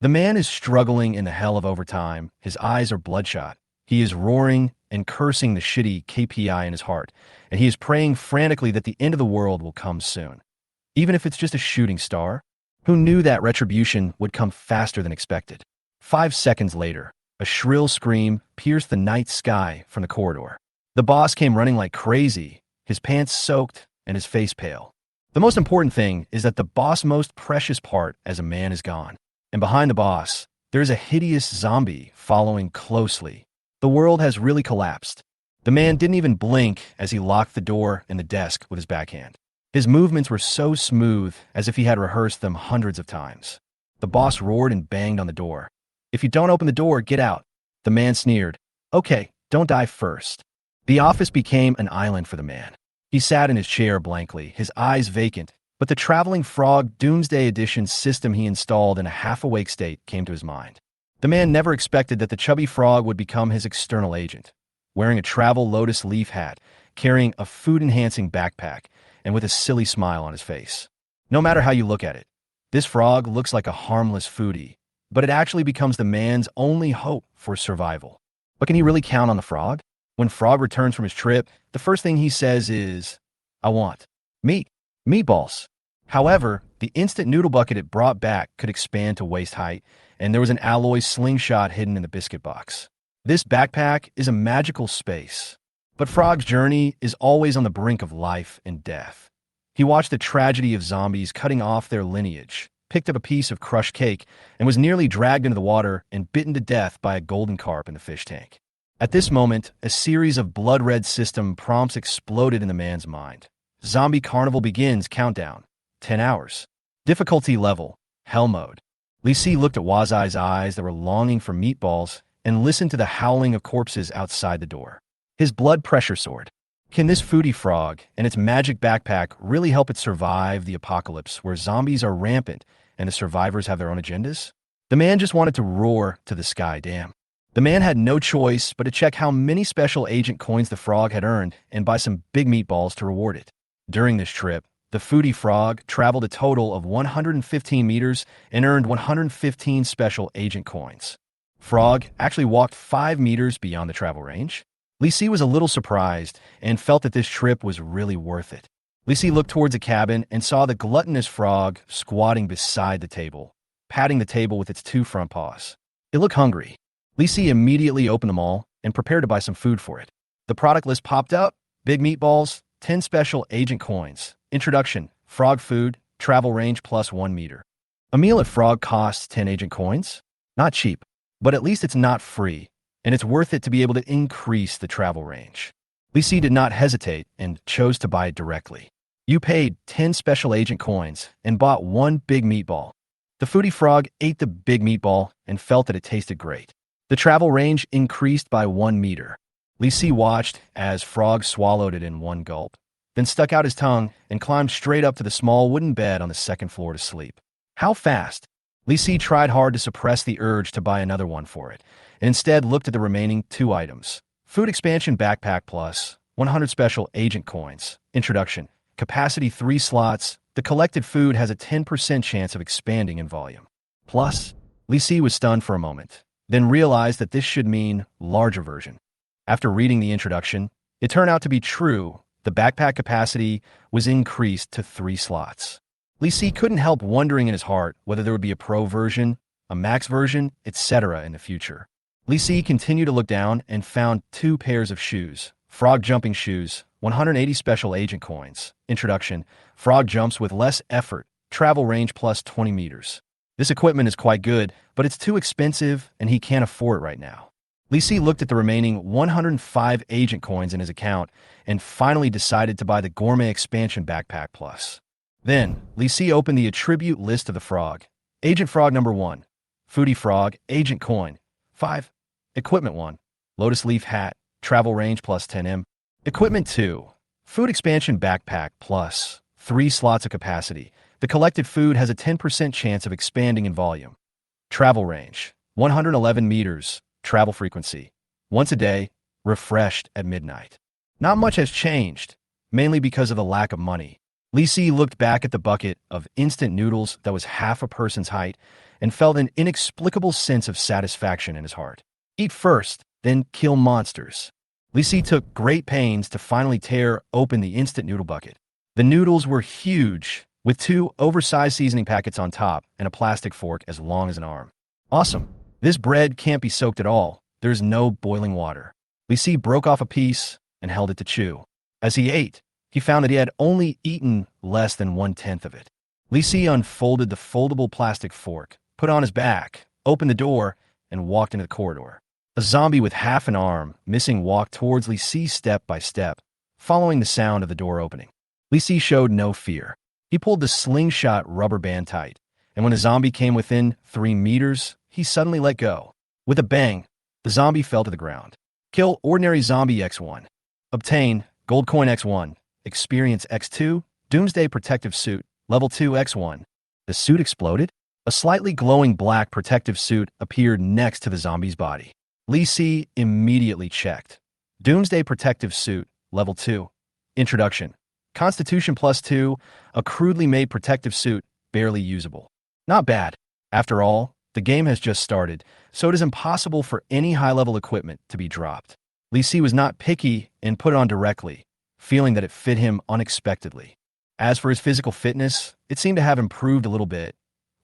The man is struggling in the hell of overtime. His eyes are bloodshot. He is roaring and cursing the shitty KPI in his heart, and he is praying frantically that the end of the world will come soon. Even if it's just a shooting star? Who knew that retribution would come faster than expected? 5 seconds later, a shrill scream pierced the night sky from the corridor. The boss came running like crazy, his pants soaked and his face pale. The most important thing is that the boss' most precious part as a man is gone. And behind the boss, there is a hideous zombie following closely. The world has really collapsed. The man didn't even blink as he locked the door and the desk with his backhand. His movements were so smooth, as if he had rehearsed them hundreds of times. The boss roared and banged on the door. "If you don't open the door, get out." The man sneered. "Okay, don't die first." The office became an island for the man. He sat in his chair blankly, his eyes vacant, but the traveling frog Doomsday Edition system he installed in a half-awake state came to his mind. The man never expected that the chubby frog would become his external agent, wearing a travel lotus leaf hat, carrying a food-enhancing backpack, and with a silly smile on his face. No matter how you look at it, this frog looks like a harmless foodie, but it actually becomes the man's only hope for survival. But can he really count on the frog? When Frog returns from his trip, the first thing he says is, "I want meatballs." However, the instant noodle bucket it brought back could expand to waist height, and there was an alloy slingshot hidden in the biscuit box. This backpack is a magical space. But Frog's journey is always on the brink of life and death. He watched the tragedy of zombies cutting off their lineage, picked up a piece of crushed cake, and was nearly dragged into the water and bitten to death by a golden carp in the fish tank. At this moment, a series of blood-red system prompts exploded in the man's mind. Zombie Carnival begins countdown. 10 hours. Difficulty level, Hell mode. Lisi looked at Wazai's eyes that were longing for meatballs and listened to the howling of corpses outside the door. His blood pressure soared. Can this foodie frog and its magic backpack really help it survive the apocalypse where zombies are rampant and the survivors have their own agendas? The man just wanted to roar to the sky, damn. The man had no choice but to check how many special agent coins the frog had earned and buy some big meatballs to reward it. During this trip, the foodie frog traveled a total of 115 meters and earned 115 special agent coins. Frog actually walked 5 meters beyond the travel range. Lisi was a little surprised and felt that this trip was really worth it. Lisi looked towards the cabin and saw the gluttonous frog squatting beside the table, patting the table with its 2 front paws. It looked hungry. Lisi immediately opened them all and prepared to buy some food for it. The product list popped up: big meatballs, 10 special agent coins, introduction, frog food, travel range plus 1 meter. A meal at Frog costs 10 agent coins? Not cheap, but at least it's not free, and it's worth it to be able to increase the travel range. Lisi did not hesitate and chose to buy it directly. You paid 10 special agent coins and bought 1 big meatball. The foodie frog ate the big meatball and felt that it tasted great. The travel range increased by 1 meter. Lisi watched as Frog swallowed it in 1 gulp, then stuck out his tongue and climbed straight up to the small wooden bed on the 2nd floor to sleep. How fast? Lisi tried hard to suppress the urge to buy another one for it, and instead looked at the remaining 2 items. Food expansion backpack plus 100 special agent coins. Introduction. Capacity 3 slots. The collected food has a 10% chance of expanding in volume. Plus, Lisi was stunned for a moment, then realized that this should mean larger version. After reading the introduction, it turned out to be true. The backpack capacity was increased to 3 slots. Lisi couldn't help wondering in his heart whether there would be a pro version, a max version, etc. in the future. Lisi continued to look down and found 2 pairs of shoes. Frog jumping shoes, 180 special agent coins. Introduction. Frog jumps with less effort. Travel range plus 20 meters. This equipment is quite good, but it's too expensive and he can't afford it right now. Lisi looked at the remaining 105 agent coins in his account and finally decided to buy the Gourmet Expansion Backpack Plus. Then, Lisi opened the attribute list of the frog. Agent Frog number 1. Foodie Frog, Agent Coin. 5. Equipment 1. Lotus Leaf Hat, Travel Range plus 10M. Equipment 2. Food Expansion Backpack Plus. 3 slots of capacity. The collected food has a 10% chance of expanding in volume. Travel Range. 111 meters. Travel frequency. Once a day. Refreshed at midnight. Not much has changed, mainly because of the lack of money. Lisi looked back at the bucket of instant noodles that was half a person's height and felt an inexplicable sense of satisfaction in his heart. Eat first, then kill monsters. Li Si took great pains to finally tear open the instant noodle bucket. The noodles were huge, with 2 oversized seasoning packets on top and a plastic fork as long as an arm. Awesome. This bread can't be soaked at all. There's no boiling water. Li Si broke off a piece and held it to chew. As he ate, he found that he had only eaten less than 1/10 of it. Li Si unfolded the foldable plastic fork, put on his back, opened the door, and walked into the corridor. A zombie with half an arm missing walked towards Li Si step by step, following the sound of the door opening. Li Si showed no fear. He pulled the slingshot rubber band tight, and when a zombie came within 3 meters, he suddenly let go. With a bang, the zombie fell to the ground. Kill ordinary zombie X1. Obtain gold coin X1, experience X2, doomsday protective suit, level 2 X1. The suit exploded. A slightly glowing black protective suit appeared next to the zombie's body. Li Si immediately checked. Doomsday protective suit, level 2. Introduction. Constitution +2, a crudely made protective suit, barely usable. Not bad. After all, the game has just started, so it is impossible for any high-level equipment to be dropped. Li Si was not picky and put it on directly, feeling that it fit him unexpectedly. As for his physical fitness, it seemed to have improved a little bit,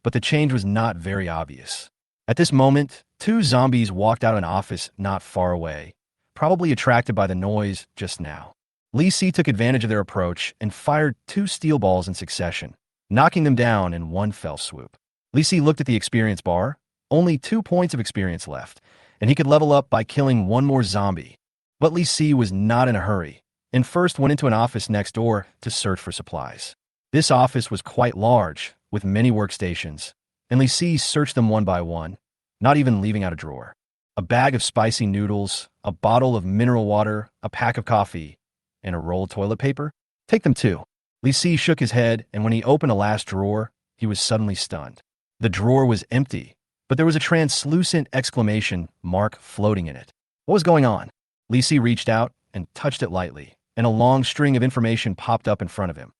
but the change was not very obvious. At this moment, 2 zombies walked out of an office not far away, probably attracted by the noise just now. Li Si took advantage of their approach and fired 2 steel balls in succession, knocking them down in one fell swoop. Li Si looked at the experience bar, only 2 points of experience left, and he could level up by killing 1 more zombie. But Li Si was not in a hurry, and first went into an office next door to search for supplies. This office was quite large, with many workstations, and Li Si searched them one by one, not even leaving out a drawer. A bag of spicy noodles, a bottle of mineral water, a pack of coffee, and a roll of toilet paper? Take them too. Li Si shook his head, and when he opened a last drawer, he was suddenly stunned. The drawer was empty, but there was a translucent exclamation mark floating in it. What was going on? Li Si reached out and touched it lightly, and a long string of information popped up in front of him.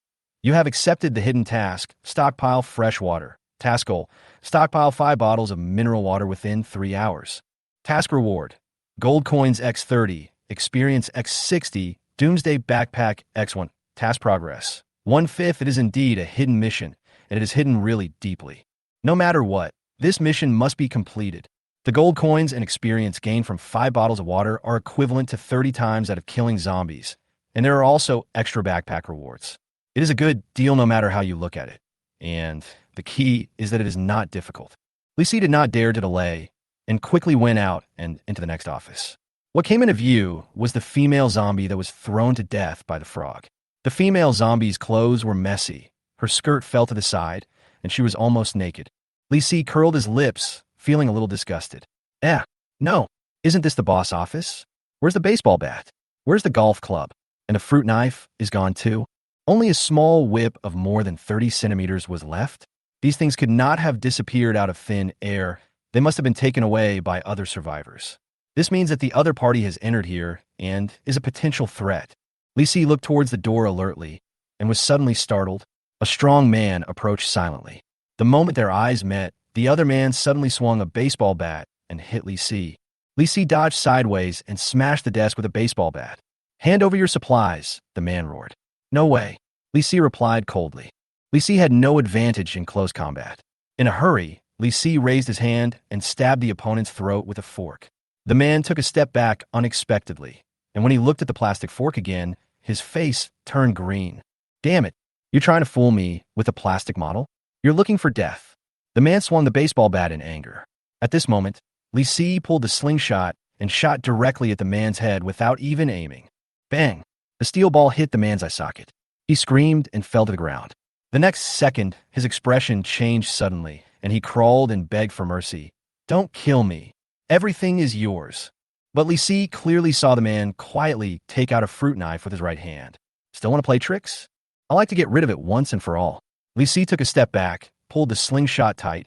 You have accepted the hidden task, stockpile fresh water. Task goal, stockpile 5 bottles of mineral water within 3 hours. Task reward, gold coins X30, experience X60, doomsday backpack X1. Task progress, 1/5. It is indeed a hidden mission, and it is hidden really deeply. No matter what, this mission must be completed. The gold coins and experience gained from 5 bottles of water are equivalent to 30 times that of killing zombies, and there are also extra backpack rewards. It is a good deal no matter how you look at it, and the key is that it is not difficult. Li Si did not dare to delay, and quickly went out and into the next office. What came into view was the female zombie that was thrown to death by the frog. The female zombie's clothes were messy, her skirt fell to the side, and she was almost naked. Li Si curled his lips, feeling a little disgusted. No, isn't this the boss office? Where's the baseball bat? Where's the golf club? And the fruit knife is gone too. Only a small whip of more than 30 centimeters was left. These things could not have disappeared out of thin air. They must have been taken away by other survivors. This means that the other party has entered here and is a potential threat. Li Si looked towards the door alertly and was suddenly startled. A strong man approached silently. The moment their eyes met, the other man suddenly swung a baseball bat and hit Li Si. Li Si dodged sideways and smashed the desk with a baseball bat. Hand over your supplies, the man roared. No way, Li Si replied coldly. Li Si had no advantage in close combat. In a hurry, Li Si raised his hand and stabbed the opponent's throat with a fork. The man took a step back unexpectedly, and when he looked at the plastic fork again, his face turned green. Damn it, you're trying to fool me with a plastic model? You're looking for death. The man swung the baseball bat in anger. At this moment, Li Si pulled the slingshot and shot directly at the man's head without even aiming. Bang! The steel ball hit the man's eye socket. He screamed and fell to the ground. The next second, his expression changed suddenly, and he crawled and begged for mercy. Don't kill me. Everything is yours. But Li Si clearly saw the man quietly take out a fruit knife with his right hand. Still want to play tricks? I like to get rid of it once and for all. Li Si took a step back, pulled the slingshot tight,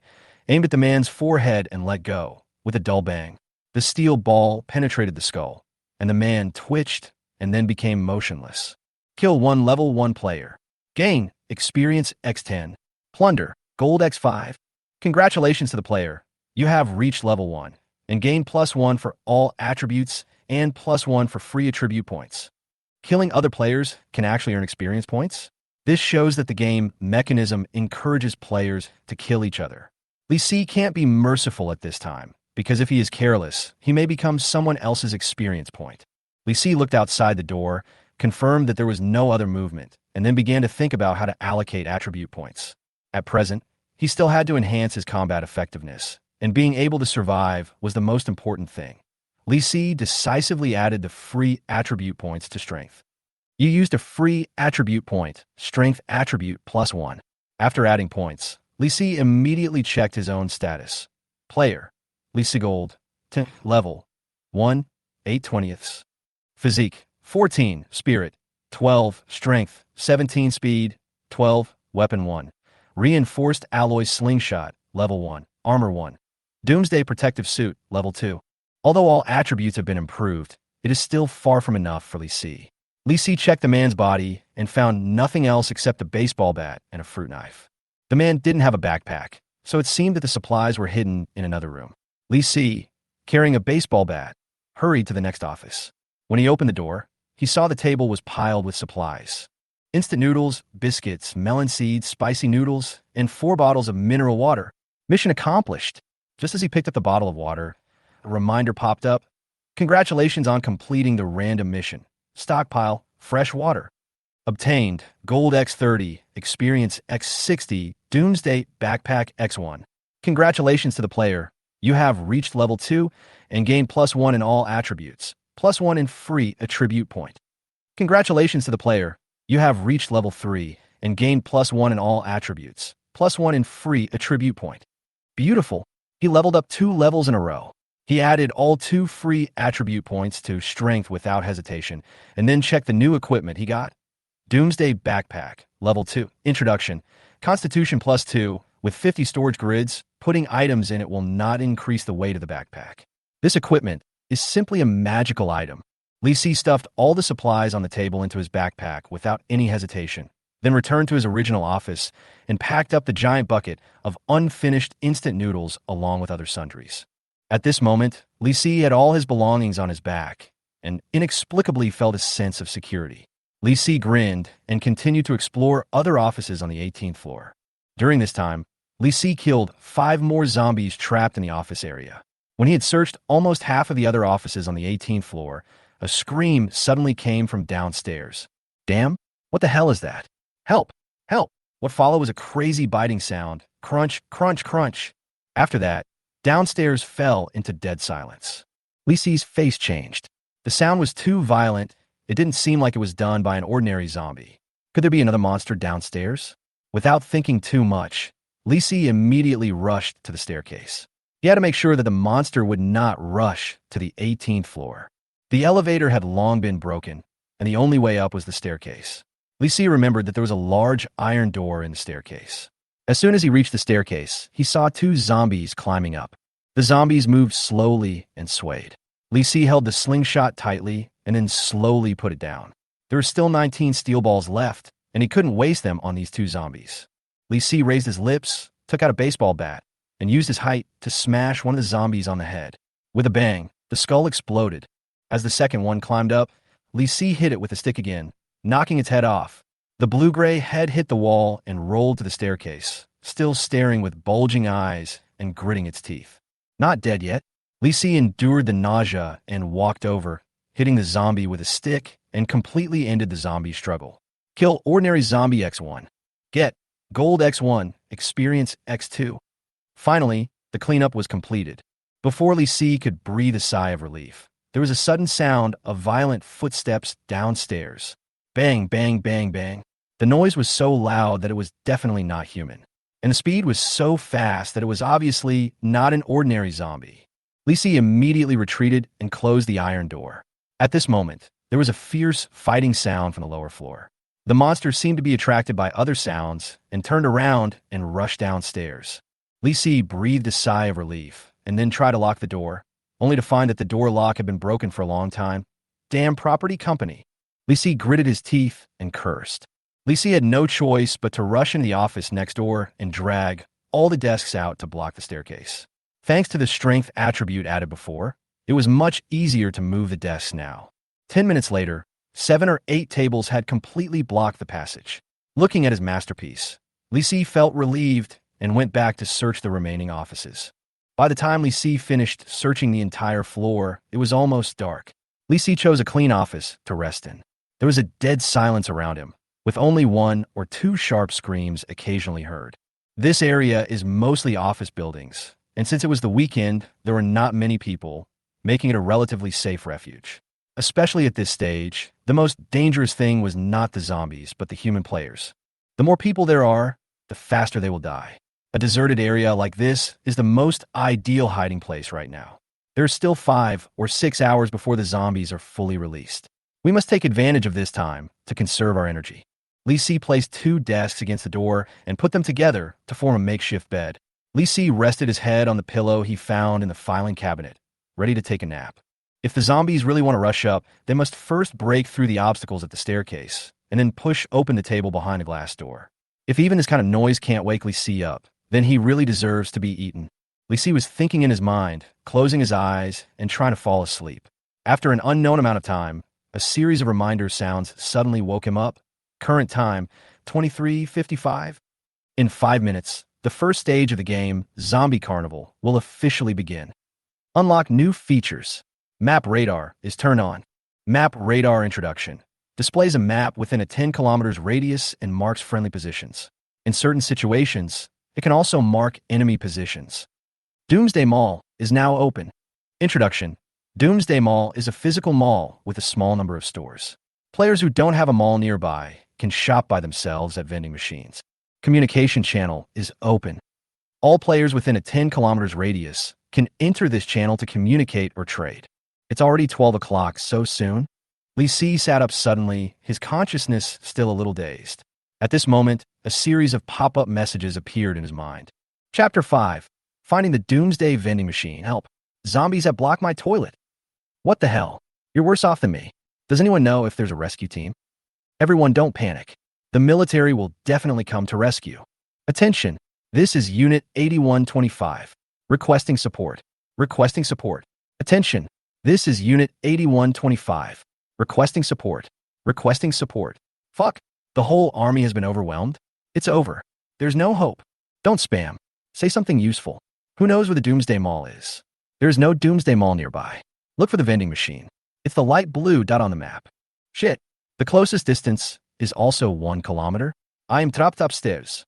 aimed at the man's forehead and let go. With a dull bang, the steel ball penetrated the skull, and the man twitched and then became motionless. Kill 1 level 1 player. Gain experience X10. Plunder gold X5. Congratulations to the player. You have reached level 1 and gain +1 for all attributes and +1 for free attribute points. Killing other players can actually earn experience points. This shows that the game mechanism encourages players to kill each other. Lee Si can't be merciful at this time, because if he is careless, he may become someone else's experience point. Lee Si looked outside the door, confirmed that there was no other movement, and then began to think about how to allocate attribute points. At present, he still had to enhance his combat effectiveness, and being able to survive was the most important thing. Lee Si decisively added the free attribute points to strength. You used a free attribute point, strength attribute +1. After adding points, Lee Si immediately checked his own status. Player, Lee Si Gold, 10, level 1, 8/20. Physique, 14, Spirit, 12, Strength, 17, Speed, 12, Weapon 1. Reinforced Alloy Slingshot, level 1, Armor 1. Doomsday Protective Suit, level 2. Although all attributes have been improved, it is still far from enough for Lee Si. Lee Si checked the man's body and found nothing else except a baseball bat and a fruit knife. The man didn't have a backpack, so it seemed that the supplies were hidden in another room. Lee Si, carrying a baseball bat, hurried to the next office. When he opened the door, he saw the table was piled with supplies. Instant noodles, biscuits, melon seeds, spicy noodles, and 4 bottles of mineral water. Mission accomplished. Just as he picked up the bottle of water, a reminder popped up. Congratulations on completing the random mission. Stockpile, fresh water. Obtained, Gold X30, Experience X60, Doomsday Backpack X1. Congratulations to the player. You have reached level 2 and gained +1 in all attributes, +1 in free attribute point. Congratulations to the player. You have reached level 3 and gained +1 in all attributes, +1 in free attribute point. Beautiful. He leveled up 2 levels in a row. He added all 2 free attribute points to strength without hesitation, and then checked the new equipment he got. Doomsday Backpack, level 2. Introduction. Constitution +2, with 50 storage grids. Putting items in it will not increase the weight of the backpack. This equipment is simply a magical item. Lee Si stuffed all the supplies on the table into his backpack without any hesitation, then returned to his original office and packed up the giant bucket of unfinished instant noodles along with other sundries. At this moment, Lee Si had all his belongings on his back and inexplicably felt a sense of security. Lee Si grinned and continued to explore other offices on the 18th floor. During this time, Lee Si killed 5 more zombies trapped in the office area. When he had searched almost half of the other offices on the 18th floor, a scream suddenly came from downstairs. Damn, what the hell is that? Help! Help! What followed was a crazy biting sound. Crunch, crunch, crunch. After that, downstairs fell into dead silence. Lee Si's face changed. The sound was too violent. It didn't seem like it was done by an ordinary zombie. Could there be another monster downstairs? Without thinking too much, Lee Si immediately rushed to the staircase. He had to make sure that the monster would not rush to the 18th floor. The elevator had long been broken, and the only way up was the staircase. Lee Si remembered that there was a large iron door in the staircase. As soon as he reached the staircase, he saw 2 zombies climbing up. The zombies moved slowly and swayed. Lee Si held the slingshot tightly and then slowly put it down. There were still 19 steel balls left, and he couldn't waste them on these 2 zombies. Lee Si raised his lips, took out a baseball bat, and used his height to smash one of the zombies on the head. With a bang, the skull exploded. As the second one climbed up, Lee Si hit it with a stick again, knocking its head off. The blue-gray head hit the wall and rolled to the staircase, still staring with bulging eyes and gritting its teeth. Not dead yet, Lee Si endured the nausea and walked over, hitting the zombie with a stick and completely ended the zombie struggle. Kill ordinary zombie X1. Get Gold X1, Experience X2. Finally, the cleanup was completed. Before Lee Si could breathe a sigh of relief, there was a sudden sound of violent footsteps downstairs. Bang, bang, bang, bang. The noise was so loud that it was definitely not human. And the speed was so fast that it was obviously not an ordinary zombie. Lee Si immediately retreated and closed the iron door. At this moment, there was a fierce fighting sound from the lower floor. The monster seemed to be attracted by other sounds and turned around and rushed downstairs. Lee Si breathed a sigh of relief and then tried to lock the door, only to find that the door lock had been broken for a long time. Damn property company. Lee Si gritted his teeth and cursed. Lee Si had no choice but to rush into the office next door and drag all the desks out to block the staircase. Thanks to the strength attribute added before, it was much easier to move the desks now. 10 minutes later, 7 or 8 tables had completely blocked the passage. Looking at his masterpiece, Li Si felt relieved and went back to search the remaining offices. By the time Li Si finished searching the entire floor, it was almost dark. Li Si chose a clean office to rest in. There was a dead silence around him, with only 1 or 2 sharp screams occasionally heard. This area is mostly office buildings, and since it was the weekend, there were not many people, making it a relatively safe refuge. Especially at this stage, the most dangerous thing was not the zombies, but the human players. The more people there are, the faster they will die. A deserted area like this is the most ideal hiding place right now. There are still 5 or 6 hours before the zombies are fully released. We must take advantage of this time to conserve our energy. Li Si placed 2 desks against the door and put them together to form a makeshift bed. Li Si rested his head on the pillow he found in the filing cabinet, ready to take a nap. If the zombies really want to rush up, they must first break through the obstacles at the staircase, and then push open the table behind a glass door. If even this kind of noise can't wake Li Si up, then he really deserves to be eaten. Li Si was thinking in his mind, closing his eyes, and trying to fall asleep. After an unknown amount of time, a series of reminder sounds suddenly woke him up. Current time, 23:55. In 5 minutes, the first stage of the game, Zombie Carnival, will officially begin. Unlock new features. Map radar is turned on. Map radar introduction. Displays a map within a 10 kilometers radius and marks friendly positions. In certain situations, it can also mark enemy positions. Doomsday Mall is now open. Introduction. Doomsday Mall is a physical mall with a small number of stores. Players who don't have a mall nearby can shop by themselves at vending machines. Communication channel is open. All players within a 10 kilometers radius can enter this channel to communicate or trade. It's already 12 o'clock so soon. Li Si sat up suddenly, his consciousness still a little dazed. At this moment, a series of pop-up messages appeared in his mind. Chapter 5. Finding the Doomsday Vending Machine. Help. Zombies have blocked my toilet. What the hell? You're worse off than me. Does anyone know if there's a rescue team? Everyone don't panic. The military will definitely come to rescue. Attention. This is Unit 8125. Requesting support. Requesting support. Attention. This is Unit 8125. Requesting support. Requesting support. Fuck. The whole army has been overwhelmed? It's over. There's no hope. Don't spam. Say something useful. Who knows where the Doomsday Mall is? There's no Doomsday Mall nearby. Look for the vending machine. It's the light blue dot on the map. Shit. The closest distance is also 1 kilometer. I am trapped upstairs.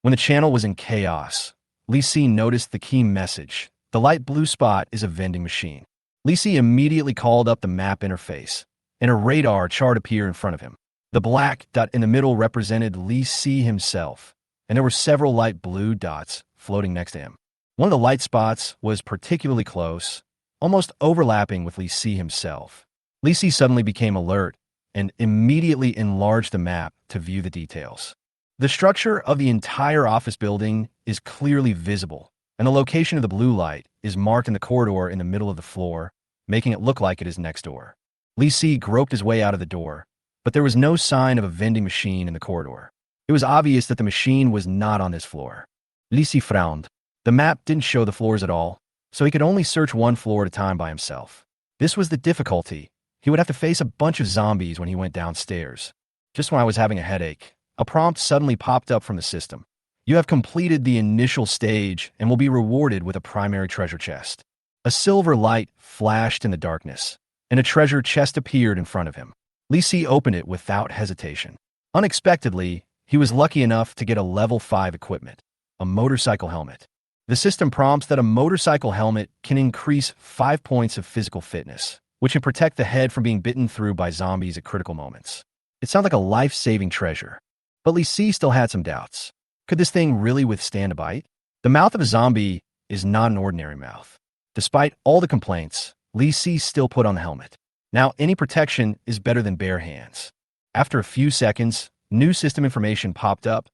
When the channel was in chaos, Li Si noticed the key message. The light blue spot is a vending machine. Li Si immediately called up the map interface, and a radar chart appeared in front of him. The black dot in the middle represented Li Si himself, and there were several light blue dots floating next to him. One of the light spots was particularly close, almost overlapping with Li Si himself. Li Si suddenly became alert and immediately enlarged the map to view the details. The structure of the entire office building is clearly visible, and the location of the blue light is marked in the corridor in the middle of the floor, making it look like it is next door. Li Si groped his way out of the door, but there was no sign of a vending machine in the corridor. It was obvious that the machine was not on this floor. Li Si frowned. The map didn't show the floors at all, so he could only search one floor at a time by himself. This was the difficulty. He would have to face a bunch of zombies when he went downstairs. Just when I was having a headache, a prompt suddenly popped up from the system. You have completed the initial stage and will be rewarded with a primary treasure chest. A silver light flashed in the darkness, and a treasure chest appeared in front of him. Li Si opened it without hesitation. Unexpectedly, he was lucky enough to get a level 5 equipment, a motorcycle helmet. The system prompts that a motorcycle helmet can increase 5 points of physical fitness, which can protect the head from being bitten through by zombies at critical moments. It sounds like a life-saving treasure, but Li Si still had some doubts. Could this thing really withstand a bite? The mouth of a zombie is not an ordinary mouth. Despite all the complaints, Li Si still put on the helmet. Now, any protection is better than bare hands. After a few seconds, new system information popped up.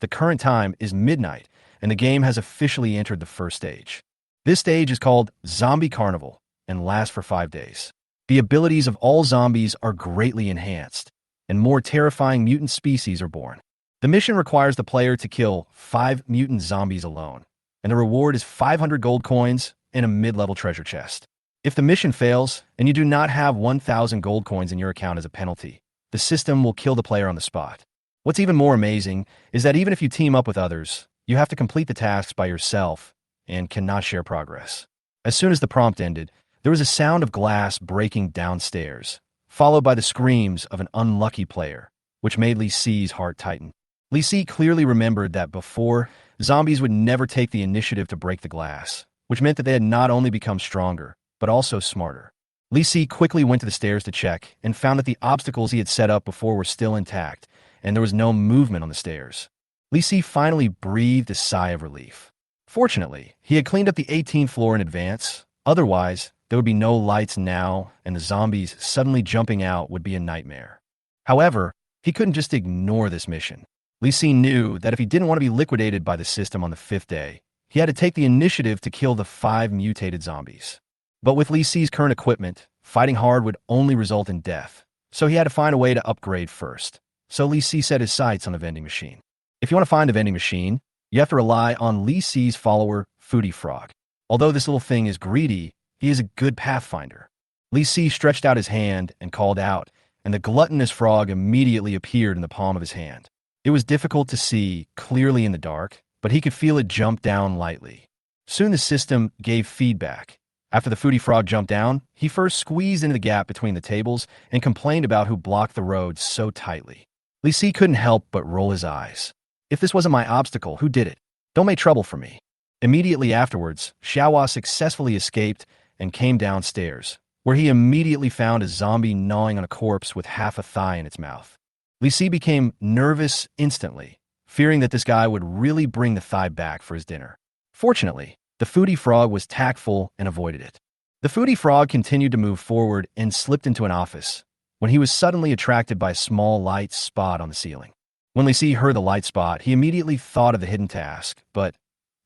The current time is midnight, and the game has officially entered the first stage. This stage is called Zombie Carnival and lasts for 5 days. The abilities of all zombies are greatly enhanced, and more terrifying mutant species are born. The mission requires the player to kill 5 mutant zombies alone, and the reward is 500 gold coins and a mid-level treasure chest. If the mission fails, and you do not have 1,000 gold coins in your account as a penalty, the system will kill the player on the spot. What's even more amazing is that even if you team up with others, you have to complete the tasks by yourself and cannot share progress. As soon as the prompt ended, there was a sound of glass breaking downstairs, followed by the screams of an unlucky player, which made Lee Si's heart tighten. Lee Si clearly remembered that before, zombies would never take the initiative to break the glass, which meant that they had not only become stronger, but also smarter. Lee Si quickly went to the stairs to check and found that the obstacles he had set up before were still intact, and there was no movement on the stairs. Lee Si finally breathed a sigh of relief. Fortunately, he had cleaned up the 18th floor in advance. Otherwise, there would be no lights now, and the zombies suddenly jumping out would be a nightmare. However, he couldn't just ignore this mission. Lee Si knew that if he didn't want to be liquidated by the system on the 5th day, he had to take the initiative to kill the 5 mutated zombies. But with Lee Si's current equipment, fighting hard would only result in death, so he had to find a way to upgrade first. So Lee Si set his sights on the vending machine. If you want to find the vending machine, you have to rely on Lee Si's follower, Foodie Frog. Although this little thing is greedy, he is a good pathfinder. Lee Si stretched out his hand and called out, and the gluttonous frog immediately appeared in the palm of his hand. It was difficult to see clearly in the dark, but he could feel it jump down lightly. Soon the system gave feedback. After the Foodie Frog jumped down, he first squeezed into the gap between the tables and complained about who blocked the road so tightly. Lee Si couldn't help but roll his eyes. If this wasn't my obstacle, who did it? Don't make trouble for me. Immediately afterwards, Xiaohua successfully escaped and came downstairs, where he immediately found a zombie gnawing on a corpse with half a thigh in its mouth. Lee Si became nervous instantly, fearing that this guy would really bring the thigh back for his dinner. Fortunately, the Foodie Frog was tactful and avoided it. The Foodie Frog continued to move forward and slipped into an office, when he was suddenly attracted by a small light spot on the ceiling. When Lee Si heard the light spot, he immediately thought of the hidden task, but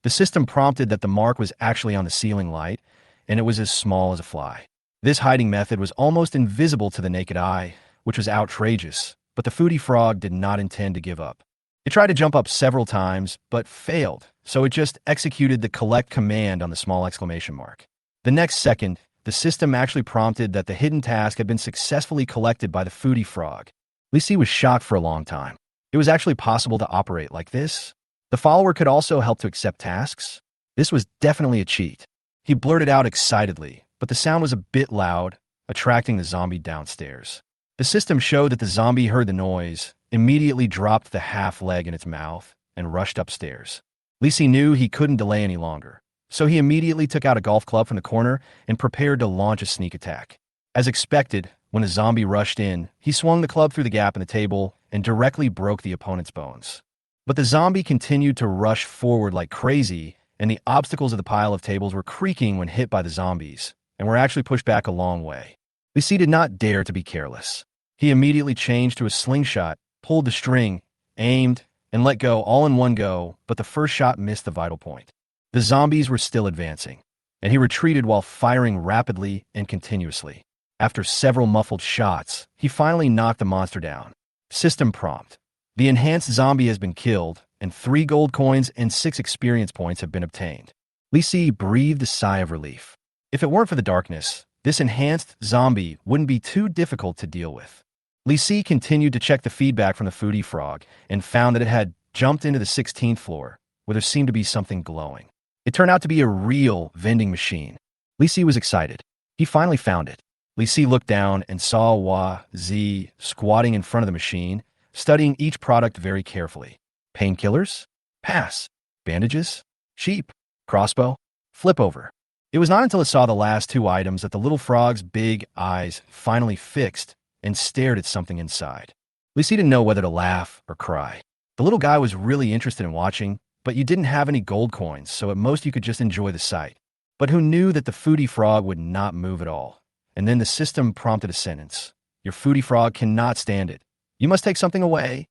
the system prompted that the mark was actually on the ceiling light, and it was as small as a fly. This hiding method was almost invisible to the naked eye, which was outrageous, but the Foodie Frog did not intend to give up. It tried to jump up several times, but failed, so it just executed the collect command on the small exclamation mark. The next second, the system actually prompted that the hidden task had been successfully collected by the Foodie Frog. Lee Si was shocked for a long time. It was actually possible to operate like this. The follower could also help to accept tasks. This was definitely a cheat. He blurted out excitedly, but the sound was a bit loud, attracting the zombie downstairs. The system showed that the zombie heard the noise, immediately dropped the half leg in its mouth, and rushed upstairs. Lee Si knew he couldn't delay any longer, so he immediately took out a golf club from the corner and prepared to launch a sneak attack. As expected, when the zombie rushed in, he swung the club through the gap in the table and directly broke the opponent's bones. But the zombie continued to rush forward like crazy, and the obstacles of the pile of tables were creaking when hit by the zombies, and were actually pushed back a long way. Lee Si did not dare to be careless. He immediately changed to a slingshot, pulled the string, aimed, and let go all in one go, but the first shot missed the vital point. The zombies were still advancing, and he retreated while firing rapidly and continuously. After several muffled shots, he finally knocked the monster down. System prompt. The enhanced zombie has been killed, and 3 gold coins and 6 experience points have been obtained. Lee Si breathed a sigh of relief. If it weren't for the darkness, this enhanced zombie wouldn't be too difficult to deal with. Lee Si continued to check the feedback from the Foodie Frog and found that it had jumped into the 16th floor, where there seemed to be something glowing. It turned out to be a real vending machine. Lee Si was excited. He finally found it. Lee Si looked down and saw Hua Zi squatting in front of the machine, studying each product very carefully. Painkillers? Pass. Bandages? Sheep. Crossbow? Flip over. It was not until it saw the last 2 items that the little frog's big eyes finally fixed and stared at something inside. Lee Si didn't know whether to laugh or cry. The little guy was really interested in watching, but you didn't have any gold coins, so at most you could just enjoy the sight. But who knew that the Foodie Frog would not move at all? And then the system prompted a sentence. Your Foodie Frog cannot stand it. You must take something away.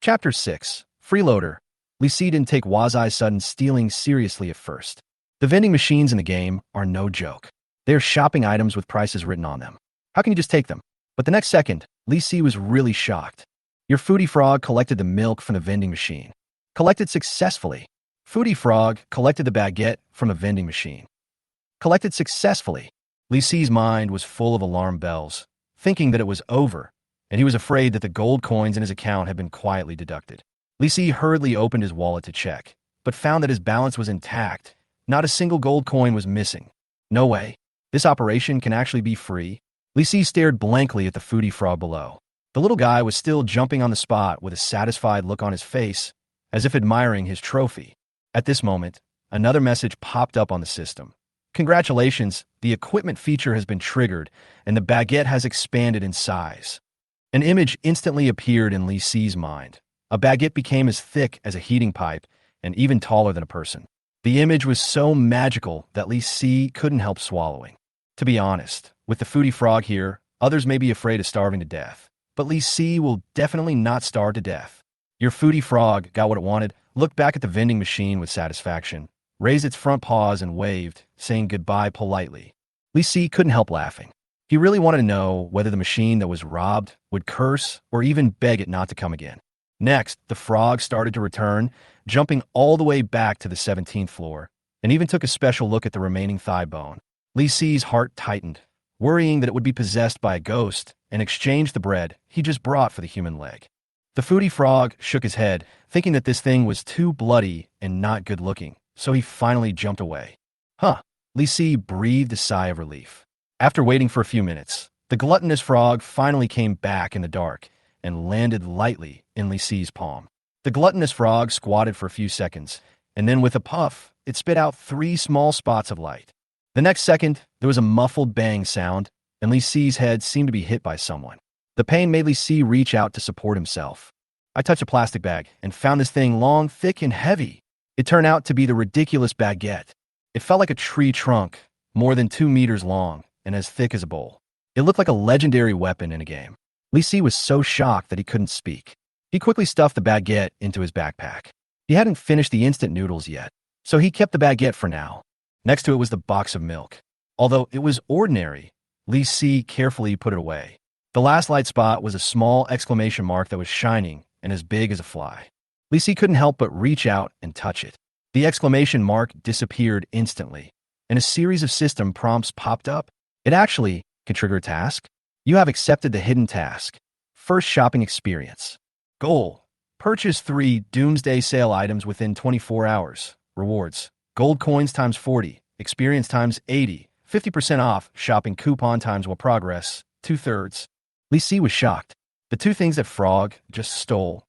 Chapter 6. Freeloader. Lee Si didn't take Wazai's sudden stealing seriously at first. The vending machines in the game are no joke. They are shopping items with prices written on them. How can you just take them? But the next second, Lee Si was really shocked. Your foodie frog collected the milk from the vending machine. Collected successfully. Foodie frog collected the baguette from a vending machine. Collected successfully. Li Si's mind was full of alarm bells, thinking that it was over, and he was afraid that the gold coins in his account had been quietly deducted. Li Si hurriedly opened his wallet to check, but found that his balance was intact. Not a single gold coin was missing. No way. This operation can actually be free. Li Si stared blankly at the foodie frog below. The little guy was still jumping on the spot with a satisfied look on his face, as if admiring his trophy. At this moment, another message popped up on the system. Congratulations, the equipment feature has been triggered, and the baguette has expanded in size. An image instantly appeared in Li Si's mind. A baguette became as thick as a heating pipe and even taller than a person. The image was so magical that Li Si couldn't help swallowing. To be honest, with the foodie frog here, others may be afraid of starving to death, but Li Si will definitely not starve to death. Your foodie frog got what it wanted, looked back at the vending machine with satisfaction, raised its front paws and waved, saying goodbye politely. Li Si couldn't help laughing. He really wanted to know whether the machine that was robbed would curse or even beg it not to come again. Next, the frog started to return, jumping all the way back to the 17th floor, and even took a special look at the remaining thigh bone. Li Si's heart tightened, worrying that it would be possessed by a ghost, and exchanged the bread he just brought for the human leg. The foodie frog shook his head, thinking that this thing was too bloody and not good looking, so he finally jumped away. Huh. Li Si breathed a sigh of relief. After waiting for a few minutes, the gluttonous frog finally came back in the dark and landed lightly in Li Si's palm. The gluttonous frog squatted for a few seconds, and then with a puff, it spit out 3 small spots of light. The next second, there was a muffled bang sound, and Li Si's head seemed to be hit by someone. The pain made Li Si reach out to support himself. I touched a plastic bag and found this thing long, thick, and heavy. It turned out to be the ridiculous baguette. It felt like a tree trunk, more than 2 meters long and as thick as a bowl. It looked like a legendary weapon in a game. Li Si was so shocked that he couldn't speak. He quickly stuffed the baguette into his backpack. He hadn't finished the instant noodles yet, so he kept the baguette for now. Next to it was the box of milk. Although it was ordinary, Li Si carefully put it away. The last light spot was a small exclamation mark that was shining and as big as a fly. Li Si couldn't help but reach out and touch it. The exclamation mark disappeared instantly, and a series of system prompts popped up. It actually could trigger a task. You have accepted the hidden task. First shopping experience. Goal. Purchase 3 doomsday sale items within 24 hours. Rewards. Gold coins times 40. Experience times 80. 50% off. Shopping coupon times while progress. 2/3. Li Si was shocked. The 2 things that Frog just stole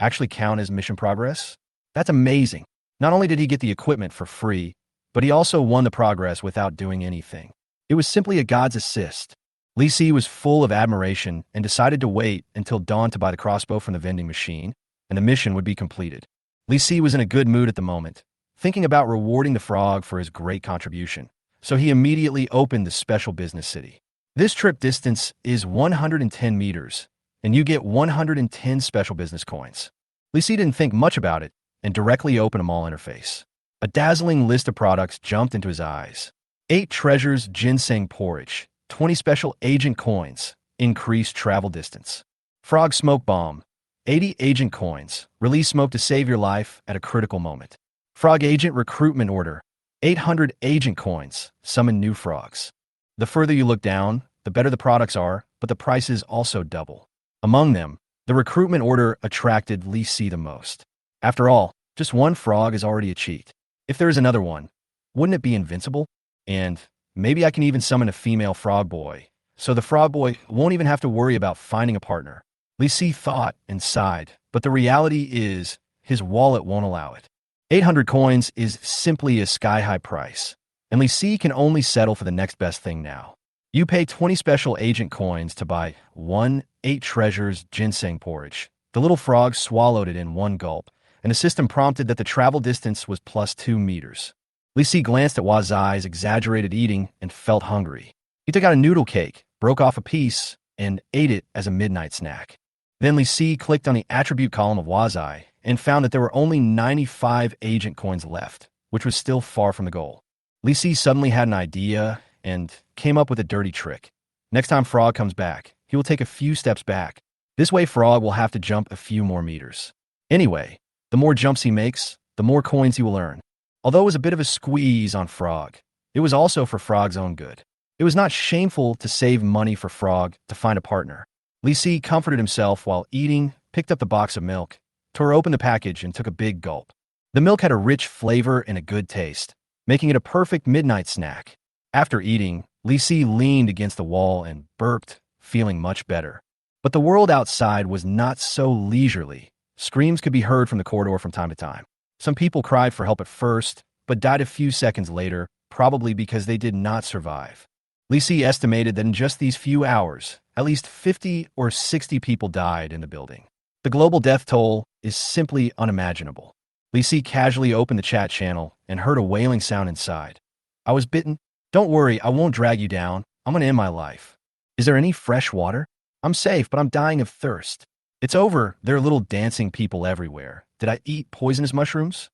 actually count as mission progress? That's amazing. Not only did he get the equipment for free, but he also won the progress without doing anything. It was simply a god's assist. Li Si was full of admiration and decided to wait until dawn to buy the crossbow from the vending machine, and the mission would be completed. Li Si was in a good mood at the moment, thinking about rewarding the frog for his great contribution, so he immediately opened the special business city. This trip distance is 110 meters, and you get 110 special business coins. Li Si didn't think much about it and directly opened a mall interface. A dazzling list of products jumped into his eyes. 8 treasures ginseng porridge, 20 special agent coins, increased travel distance. Frog smoke bomb, 80 agent coins, release smoke to save your life at a critical moment. Frog agent recruitment order, 800 agent coins, summon new frogs. The further you look down, the better the products are, but the prices also double. Among them, the recruitment order attracted Li Si the most. After all, just 1 frog is already a cheat. If there is another one, wouldn't it be invincible? And maybe I can even summon a female frog boy, so the frog boy won't even have to worry about finding a partner. Li Si thought and sighed, but the reality is his wallet won't allow it. 800 coins is simply a sky-high price, and Li Si can only settle for the next best thing now. You pay 20 special agent coins to buy 1 8 treasures ginseng porridge. The little frog swallowed it in 1 gulp, and the system prompted that the travel distance was plus 2 meters. Li Si glanced at Wazai's exaggerated eating and felt hungry. He took out a noodle cake, broke off a piece, and ate it as a midnight snack. Then Li Si clicked on the attribute column of Wazai and found that there were only 95 agent coins left, which was still far from the goal. Li Si suddenly had an idea and came up with a dirty trick. Next time Frog comes back, he will take a few steps back. This way Frog will have to jump a few more meters. Anyway, the more jumps he makes, the more coins he will earn. Although it was a bit of a squeeze on Frog, it was also for Frog's own good. It was not shameful to save money for Frog to find a partner. Li Si comforted himself while eating, picked up the box of milk, tore open the package, and took a big gulp. The milk had a rich flavor and a good taste, making it a perfect midnight snack. After eating, Li Si leaned against the wall and burped, feeling much better. But the world outside was not so leisurely. Screams could be heard from the corridor from time to time. Some people cried for help at first, but died a few seconds later, probably because they did not survive. Li Si estimated that in just these few hours, at least 50 or 60 people died in the building. The global death toll is simply unimaginable. Li Si casually opened the chat channel and heard a wailing sound inside. I was bitten. Don't worry, I won't drag you down. I'm gonna end my life. Is there any fresh water? I'm safe, but I'm dying of thirst. It's over. There are little dancing people everywhere. Did I eat poisonous mushrooms?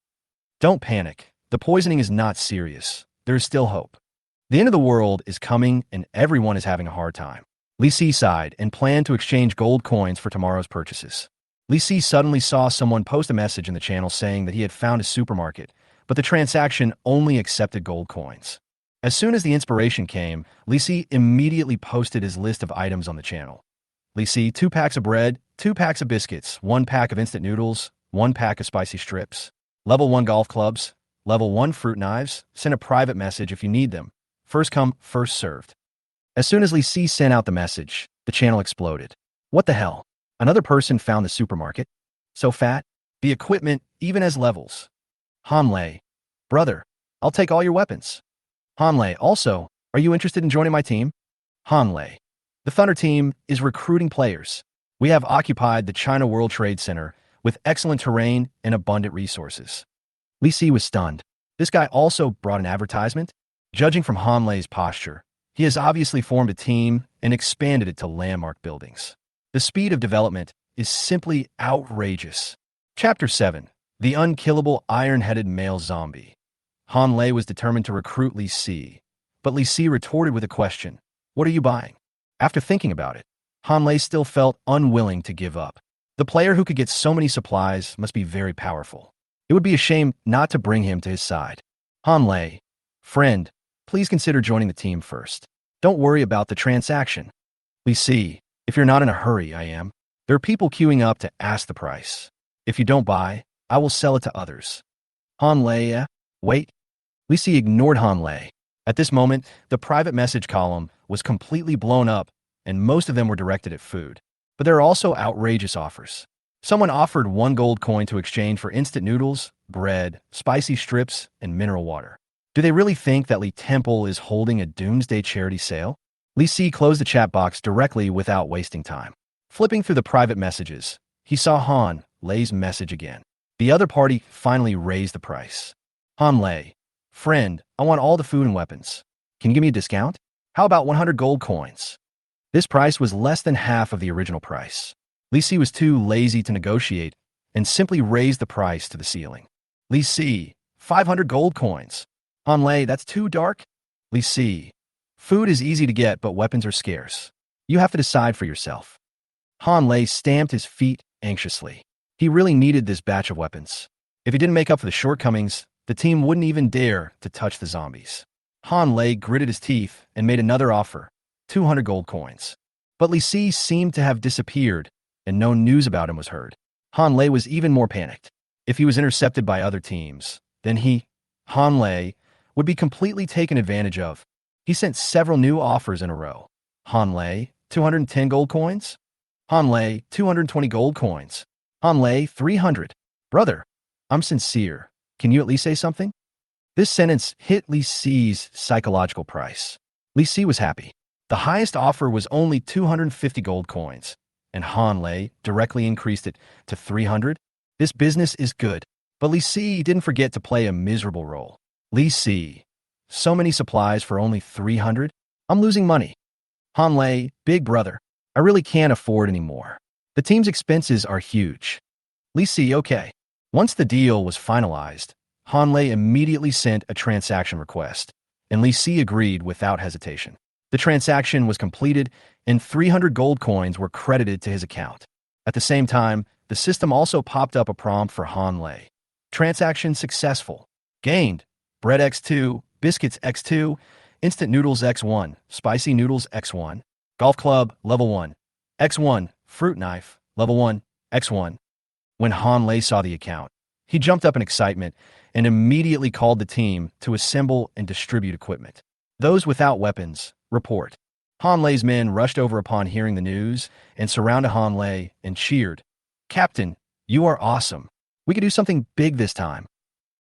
Don't panic. The poisoning is not serious. There is still hope. The end of the world is coming and everyone is having a hard time. Li Si sighed and planned to exchange gold coins for tomorrow's purchases. Li Si suddenly saw someone post a message in the channel saying that he had found a supermarket, but the transaction only accepted gold coins. As soon as the inspiration came, Li Si immediately posted his list of items on the channel. Li Si, 2 packs of bread, 2 packs of biscuits, 1 pack of instant noodles, 1 pack of spicy strips, level 1 golf clubs, level 1 fruit knives, send a private message if you need them. First come, first served. As soon as Li Si sent out the message, the channel exploded. What the hell? Another person found the supermarket? So fat? The equipment even has levels. Hanlei, brother, I'll take all your weapons. Hanlei, also, are you interested in joining my team? Hanlei, the Thunder team is recruiting players. We have occupied the China World Trade Center with excellent terrain and abundant resources. Li Si was stunned. This guy also brought an advertisement? Judging from Hanlei's posture, he has obviously formed a team and expanded it to landmark buildings. The speed of development is simply outrageous. Chapter 7. The Unkillable Iron-Headed Male Zombie. Hanlei was determined to recruit Li Si, but Li Si retorted with a question. What are you buying? After thinking about it, Hanlei still felt unwilling to give up. The player who could get so many supplies must be very powerful. It would be a shame not to bring him to his side. Hanlei, friend, please consider joining the team first. Don't worry about the transaction. Li Si, if you're not in a hurry, I am. There are people queuing up to ask the price. If you don't buy, I will sell it to others. Hanlei, wait. Li Si ignored Hanlei. At this moment, the private message column was completely blown up, and most of them were directed at food. But there are also outrageous offers. Someone offered 1 gold coin to exchange for instant noodles, bread, spicy strips, and mineral water. Do they really think that Li Temple is holding a doomsday charity sale? Li Si closed the chat box directly without wasting time. Flipping through the private messages, he saw Han Lei's message again. The other party finally raised the price. Han Lei, friend, I want all the food and weapons. Can you give me a discount? How about 100 gold coins? This price was less than half of the original price. Li Si was too lazy to negotiate and simply raised the price to the ceiling. Li Si, 500 gold coins. Han Lei, that's too dark? Li Si, food is easy to get, but weapons are scarce. You have to decide for yourself. Han Lei stamped his feet anxiously. He really needed this batch of weapons. If he didn't make up for the shortcomings, the team wouldn't even dare to touch the zombies. Han Lei gritted his teeth and made another offer, 200 gold coins. But Li Si seemed to have disappeared, and no news about him was heard. Han Lei was even more panicked. If he was intercepted by other teams, then Han Lei, would be completely taken advantage of. He sent several new offers in a row. Han Lei, 210 gold coins. Han Lei, 220 gold coins. Han Lei, 300. Brother, I'm sincere. Can you at least say something? This sentence hit Li Si's psychological price. Li Si was happy. The highest offer was only 250 gold coins, and Han Lei directly increased it to 300. This business is good, but Li Si didn't forget to play a miserable role. Li Si, so many supplies for only 300? I'm losing money. Han Lei, big brother, I really can't afford anymore. The team's expenses are huge. Li Si, okay. Once the deal was finalized, Han Lei immediately sent a transaction request, and Li Si agreed without hesitation. The transaction was completed, and 300 gold coins were credited to his account. At the same time, the system also popped up a prompt for Han Lei. Transaction successful. Gained. Bread X2, biscuits X2, instant noodles X1, spicy noodles X1, golf club level 1, X1, fruit knife level 1, X1. When Han Lei saw the account, he jumped up in excitement and immediately called the team to assemble and distribute equipment. Those without weapons, report. Han Lei's men rushed over upon hearing the news and surrounded Han Lei and cheered. Captain, you are awesome. We could do something big this time.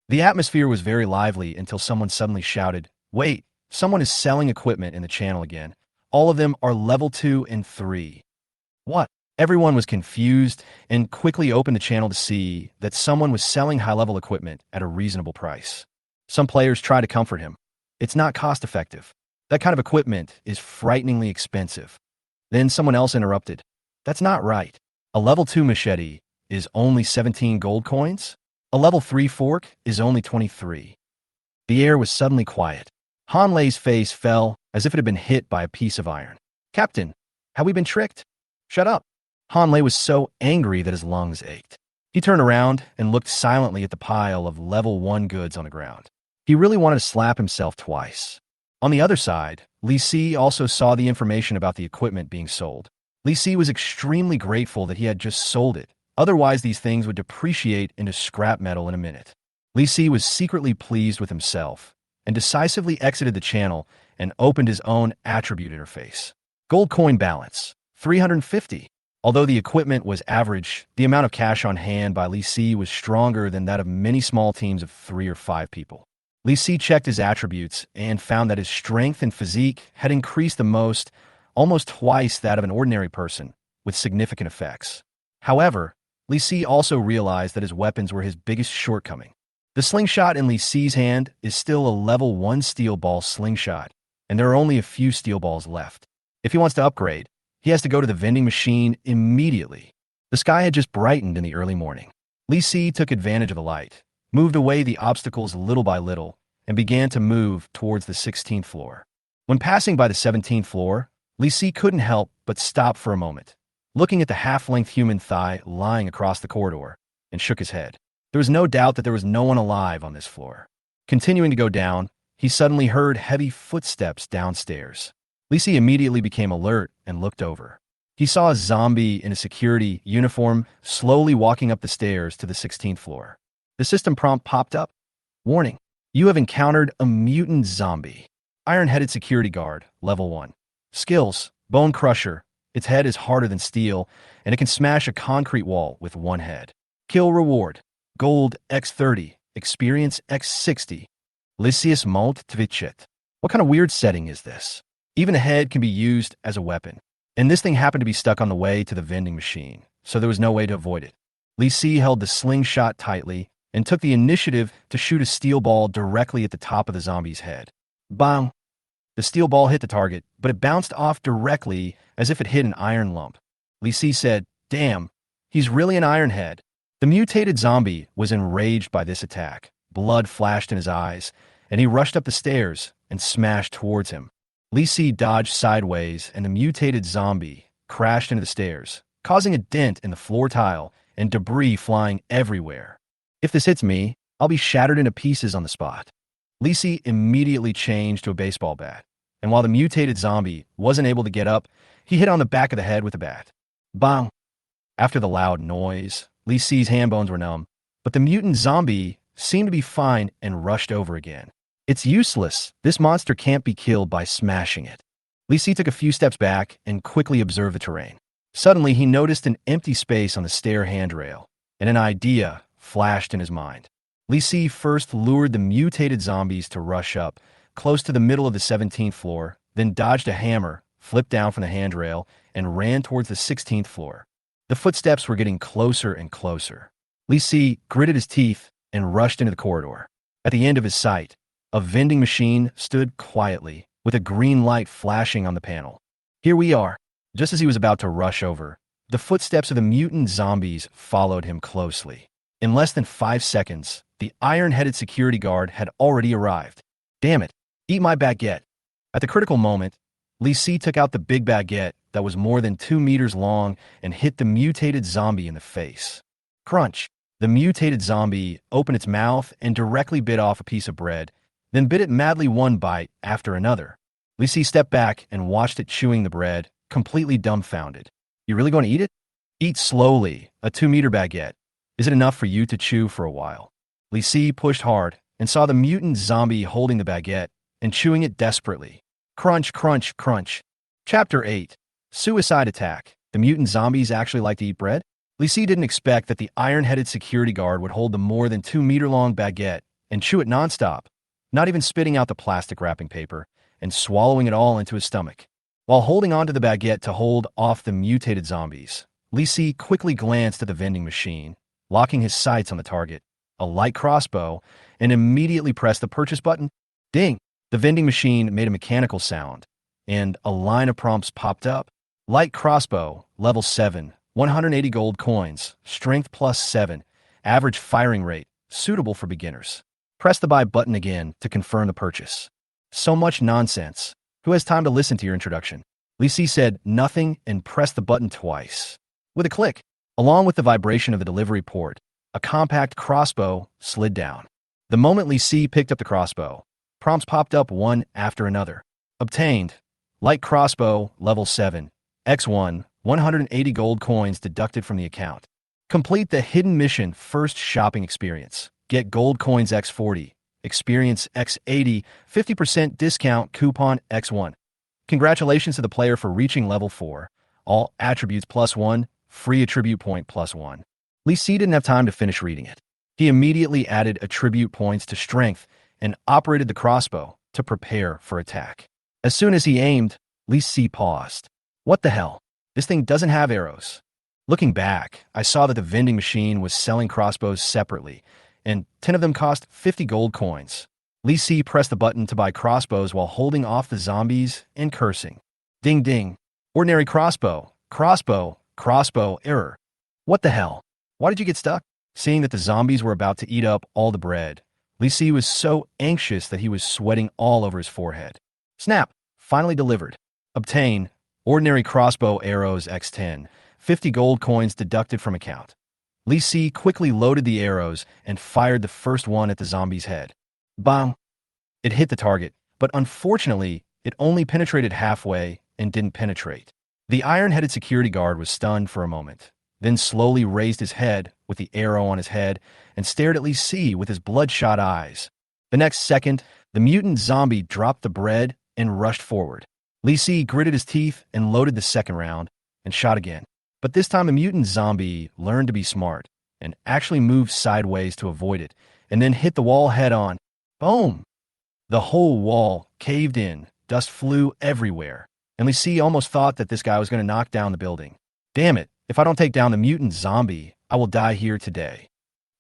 The atmosphere was very lively until someone suddenly shouted, Wait, someone is selling equipment in the channel again. All of them are level 2 and 3. What? Everyone was confused and quickly opened the channel to see that someone was selling high-level equipment at a reasonable price. Some players tried to comfort him. It's not cost-effective. That kind of equipment is frighteningly expensive. Then someone else interrupted. That's not right. A level 2 machete is only 17 gold coins? A level 3 fork is only 23. The air was suddenly quiet. Han Lei's face fell as if it had been hit by a piece of iron. Captain, have we been tricked? Shut up. Han Lei was so angry that his lungs ached. He turned around and looked silently at the pile of level 1 goods on the ground. He really wanted to slap himself twice. On the other side, Li Si also saw the information about the equipment being sold. Li Si was extremely grateful that he had just sold it. Otherwise, these things would depreciate into scrap metal in a minute. Li Si was secretly pleased with himself and decisively exited the channel and opened his own attribute interface. Gold coin balance, 350. Although the equipment was average, the amount of cash on hand by Li Si was stronger than that of many small teams of 3 or 5 people. Li Si checked his attributes and found that his strength and physique had increased the most, almost twice that of an ordinary person, with significant effects. However, Li Si also realized that his weapons were his biggest shortcoming. The slingshot in Li Si's hand is still a level 1 steel ball slingshot, and there are only a few steel balls left. If he wants to upgrade, he has to go to the vending machine immediately. The sky had just brightened in the early morning. Li Si took advantage of the light, moved away the obstacles little by little, and began to move towards the 16th floor. When passing by the 17th floor, Li Si couldn't help but stop for a moment, looking at the half-length human thigh lying across the corridor, and shook his head. There was no doubt that there was no one alive on this floor. Continuing to go down, he suddenly heard heavy footsteps downstairs. Li Si immediately became alert and looked over. He saw a zombie in a security uniform slowly walking up the stairs to the 16th floor. The system prompt popped up. Warning, you have encountered a mutant zombie. Iron-headed security guard, level 1. Skills, bone crusher. Its head is harder than steel, and it can smash a concrete wall with one head. Kill reward, gold X30, experience X60. Lysius Molt Tvichet. What kind of weird setting is this? Even a head can be used as a weapon. And this thing happened to be stuck on the way to the vending machine, so there was no way to avoid it. Li Si held the slingshot tightly and took the initiative to shoot a steel ball directly at the top of the zombie's head. Bang! The steel ball hit the target, but it bounced off directly as if it hit an iron lump. Li Si said, Damn, he's really an ironhead. The mutated zombie was enraged by this attack. Blood flashed in his eyes, and he rushed up the stairs and smashed towards him. Li Si dodged sideways, and the mutated zombie crashed into the stairs, causing a dent in the floor tile and debris flying everywhere. If this hits me, I'll be shattered into pieces on the spot. Li Si immediately changed to a baseball bat, and while the mutated zombie wasn't able to get up, he hit on the back of the head with a bat. Bang! After the loud noise, Li Si's hand bones were numb, but the mutant zombie seemed to be fine and rushed over again. It's useless. This monster can't be killed by smashing it. Li Si took a few steps back and quickly observed the terrain. Suddenly, he noticed an empty space on the stair handrail, and an idea flashed in his mind. Li Si first lured the mutated zombies to rush up, close to the middle of the 17th floor, then dodged a hammer, flipped down from the handrail, and ran towards the 16th floor. The footsteps were getting closer and closer. Li Si gritted his teeth and rushed into the corridor. At the end of his sight, a vending machine stood quietly, with a green light flashing on the panel. Here we are. Just as he was about to rush over, the footsteps of the mutant zombies followed him closely. In less than 5 seconds, the iron-headed security guard had already arrived. Damn it, eat my baguette. At the critical moment, Li Si took out the big baguette that was more than 2 meters long and hit the mutated zombie in the face. Crunch! The mutated zombie opened its mouth and directly bit off a piece of bread, then bit it madly one bite after another. Li Si stepped back and watched it chewing the bread, completely dumbfounded. You really going to eat it? Eat slowly, a 2-meter baguette. Is it enough for you to chew for a while? Li Si pushed hard and saw the mutant zombie holding the baguette and chewing it desperately. Crunch, crunch, crunch. Chapter 8. Suicide Attack. The mutant zombies actually like to eat bread? Li Si didn't expect that the iron-headed security guard would hold the more than 2-meter-long baguette and chew it nonstop, not even spitting out the plastic wrapping paper and swallowing it all into his stomach. While holding onto the baguette to hold off the mutated zombies, Li Si quickly glanced at the vending machine, locking his sights on the target, a light crossbow, and immediately pressed the purchase button. Ding! The vending machine made a mechanical sound, and a line of prompts popped up. Light crossbow, level 7, 180 gold coins, strength +7, average firing rate, suitable for beginners. Press the buy button again to confirm the purchase. So much nonsense. Who has time to listen to your introduction? Li Si said nothing and pressed the button twice. With a click, along with the vibration of the delivery port, a compact crossbow slid down. The moment Li Si picked up the crossbow, prompts popped up one after another. Obtained. Light crossbow, level 7. X1, 180 gold coins deducted from the account. Complete the hidden mission first shopping experience. Get gold coins X40. Experience X80, 50% discount coupon X1. Congratulations to the player for reaching level 4. All attributes +1, free attribute point +1. Li Si didn't have time to finish reading it. He immediately added attribute points to strength and operated the crossbow to prepare for attack. As soon as he aimed, Li Si paused. What the hell? This thing doesn't have arrows. Looking back, I saw that the vending machine was selling crossbows separately, and 10 of them cost 50 gold coins. Li Si pressed the button to buy crossbows while holding off the zombies and cursing. Ding ding. Ordinary crossbow. Crossbow. Crossbow. Error. What the hell? Why did you get stuck? Seeing that the zombies were about to eat up all the bread, Li Si was so anxious that he was sweating all over his forehead. Snap. Finally delivered. Obtain. Ordinary crossbow arrows X10. 50 gold coins deducted from account. Li Si quickly loaded the arrows and fired the first one at the zombie's head. Bang! It hit the target, but unfortunately, it only penetrated halfway and didn't penetrate. The iron-headed security guard was stunned for a moment, then slowly raised his head with the arrow on his head and stared at Li Si with his bloodshot eyes. The next second, the mutant zombie dropped the bread and rushed forward. Li Si gritted his teeth and loaded the second round and shot again. But this time the mutant zombie learned to be smart and actually moved sideways to avoid it and then hit the wall head-on. Boom! The whole wall caved in, dust flew everywhere, and Li Si almost thought that this guy was going to knock down the building. Damn it, if I don't take down the mutant zombie, I will die here today.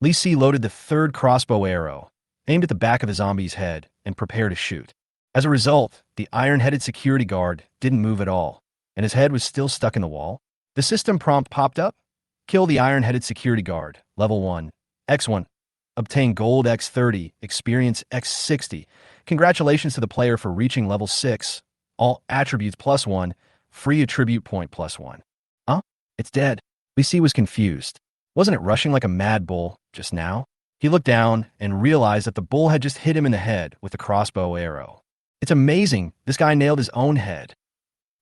Li Si loaded the third crossbow arrow, aimed at the back of the zombie's head, and prepared to shoot. As a result, the iron-headed security guard didn't move at all, and his head was still stuck in the wall. The system prompt popped up. Kill the iron-headed security guard, level 1, X1. Obtain gold X30, experience X60. Congratulations to the player for reaching level 6. All attributes +1, free attribute point +1. Huh? It's dead. Li Si was confused. Wasn't it rushing like a mad bull just now? He looked down and realized that the bull had just hit him in the head with the crossbow arrow. It's amazing, this guy nailed his own head.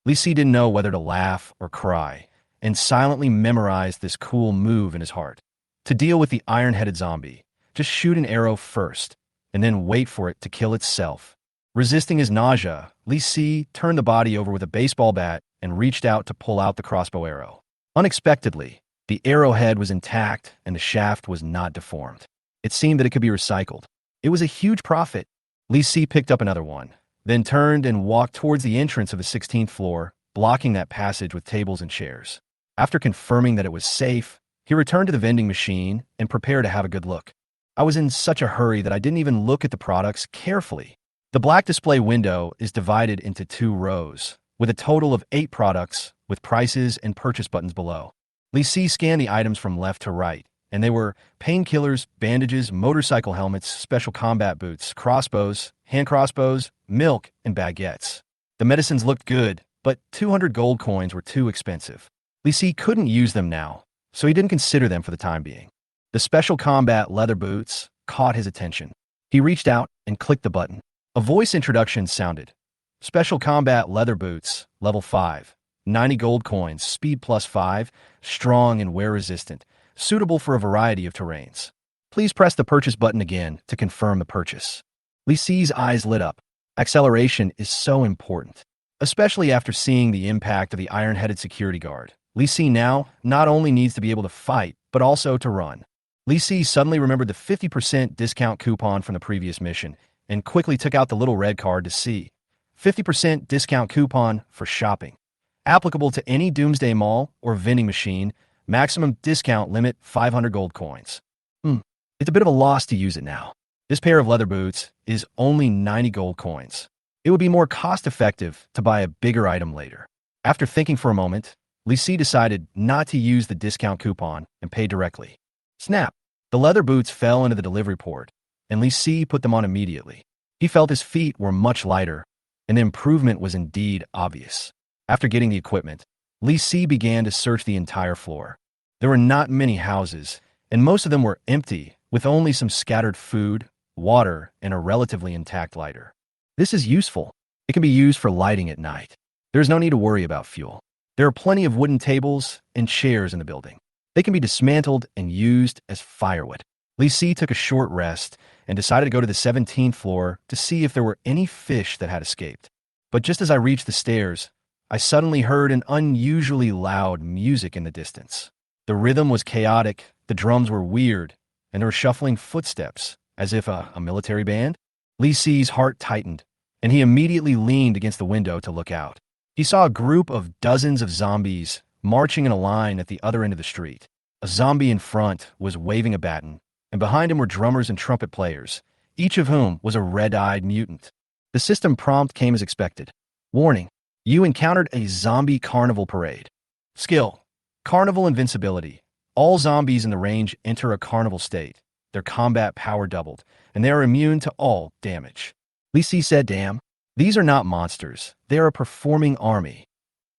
Li Si didn't know whether to laugh or cry, and silently memorized this cool move in his heart. To deal with the iron-headed zombie, just shoot an arrow first, and then wait for it to kill itself. Resisting his nausea, Li Si turned the body over with a baseball bat and reached out to pull out the crossbow arrow. Unexpectedly, the arrowhead was intact and the shaft was not deformed. It seemed that it could be recycled. It was a huge profit. Li Si picked up another one, then turned and walked towards the entrance of the 16th floor, blocking that passage with tables and chairs. After confirming that it was safe, he returned to the vending machine and prepared to have a good look. I was in such a hurry that I didn't even look at the products carefully. The black display window is divided into 2 rows, with a total of 8 products with prices and purchase buttons below. Li Si scanned the items from left to right, and they were painkillers, bandages, motorcycle helmets, special combat boots, crossbows, hand crossbows, milk, and baguettes. The medicines looked good, but 200 gold coins were too expensive. Li Si couldn't use them now, so he didn't consider them for the time being. The special combat leather boots caught his attention. He reached out and clicked the button. A voice introduction sounded. Special combat leather boots, level 5. 90 gold coins, speed +5, strong and wear-resistant, suitable for a variety of terrains. Please press the purchase button again to confirm the purchase. Li Si's eyes lit up. Acceleration is so important, especially after seeing the impact of the iron-headed security guard. Li Si now not only needs to be able to fight, but also to run. Li Si suddenly remembered the 50% discount coupon from the previous mission and quickly took out the little red card to see. 50% discount coupon for shopping. Applicable to any Doomsday mall or vending machine, maximum discount limit 500 gold coins. It's a bit of a loss to use it now. This pair of leather boots is only 90 gold coins. It would be more cost-effective to buy a bigger item later. After thinking for a moment, Li Si decided not to use the discount coupon and pay directly. Snap! The leather boots fell into the delivery port, and Li Si put them on immediately. He felt his feet were much lighter, and the improvement was indeed obvious. After getting the equipment, Li Si began to search the entire floor. There were not many houses, and most of them were empty, with only some scattered food, water, and a relatively intact lighter. This is useful. It can be used for lighting at night. There is no need to worry about fuel. There are plenty of wooden tables and chairs in the building. They can be dismantled and used as firewood. Li Si took a short rest and decided to go to the 17th floor to see if there were any fish that had escaped. But just as I reached the stairs, I suddenly heard an unusually loud music in the distance. The rhythm was chaotic, the drums were weird, and there were shuffling footsteps, as if a military band. Li Si's heart tightened, and he immediately leaned against the window to look out. He saw a group of dozens of zombies marching in a line at the other end of the street. A zombie in front was waving a baton, and behind him were drummers and trumpet players, each of whom was a red-eyed mutant. The system prompt came as expected. Warning: you encountered a zombie carnival parade. Skill: Carnival Invincibility. All zombies in the range enter a carnival state. Their combat power doubled, and they are immune to all damage. Li Si said, damn, these are not monsters. They are a performing army.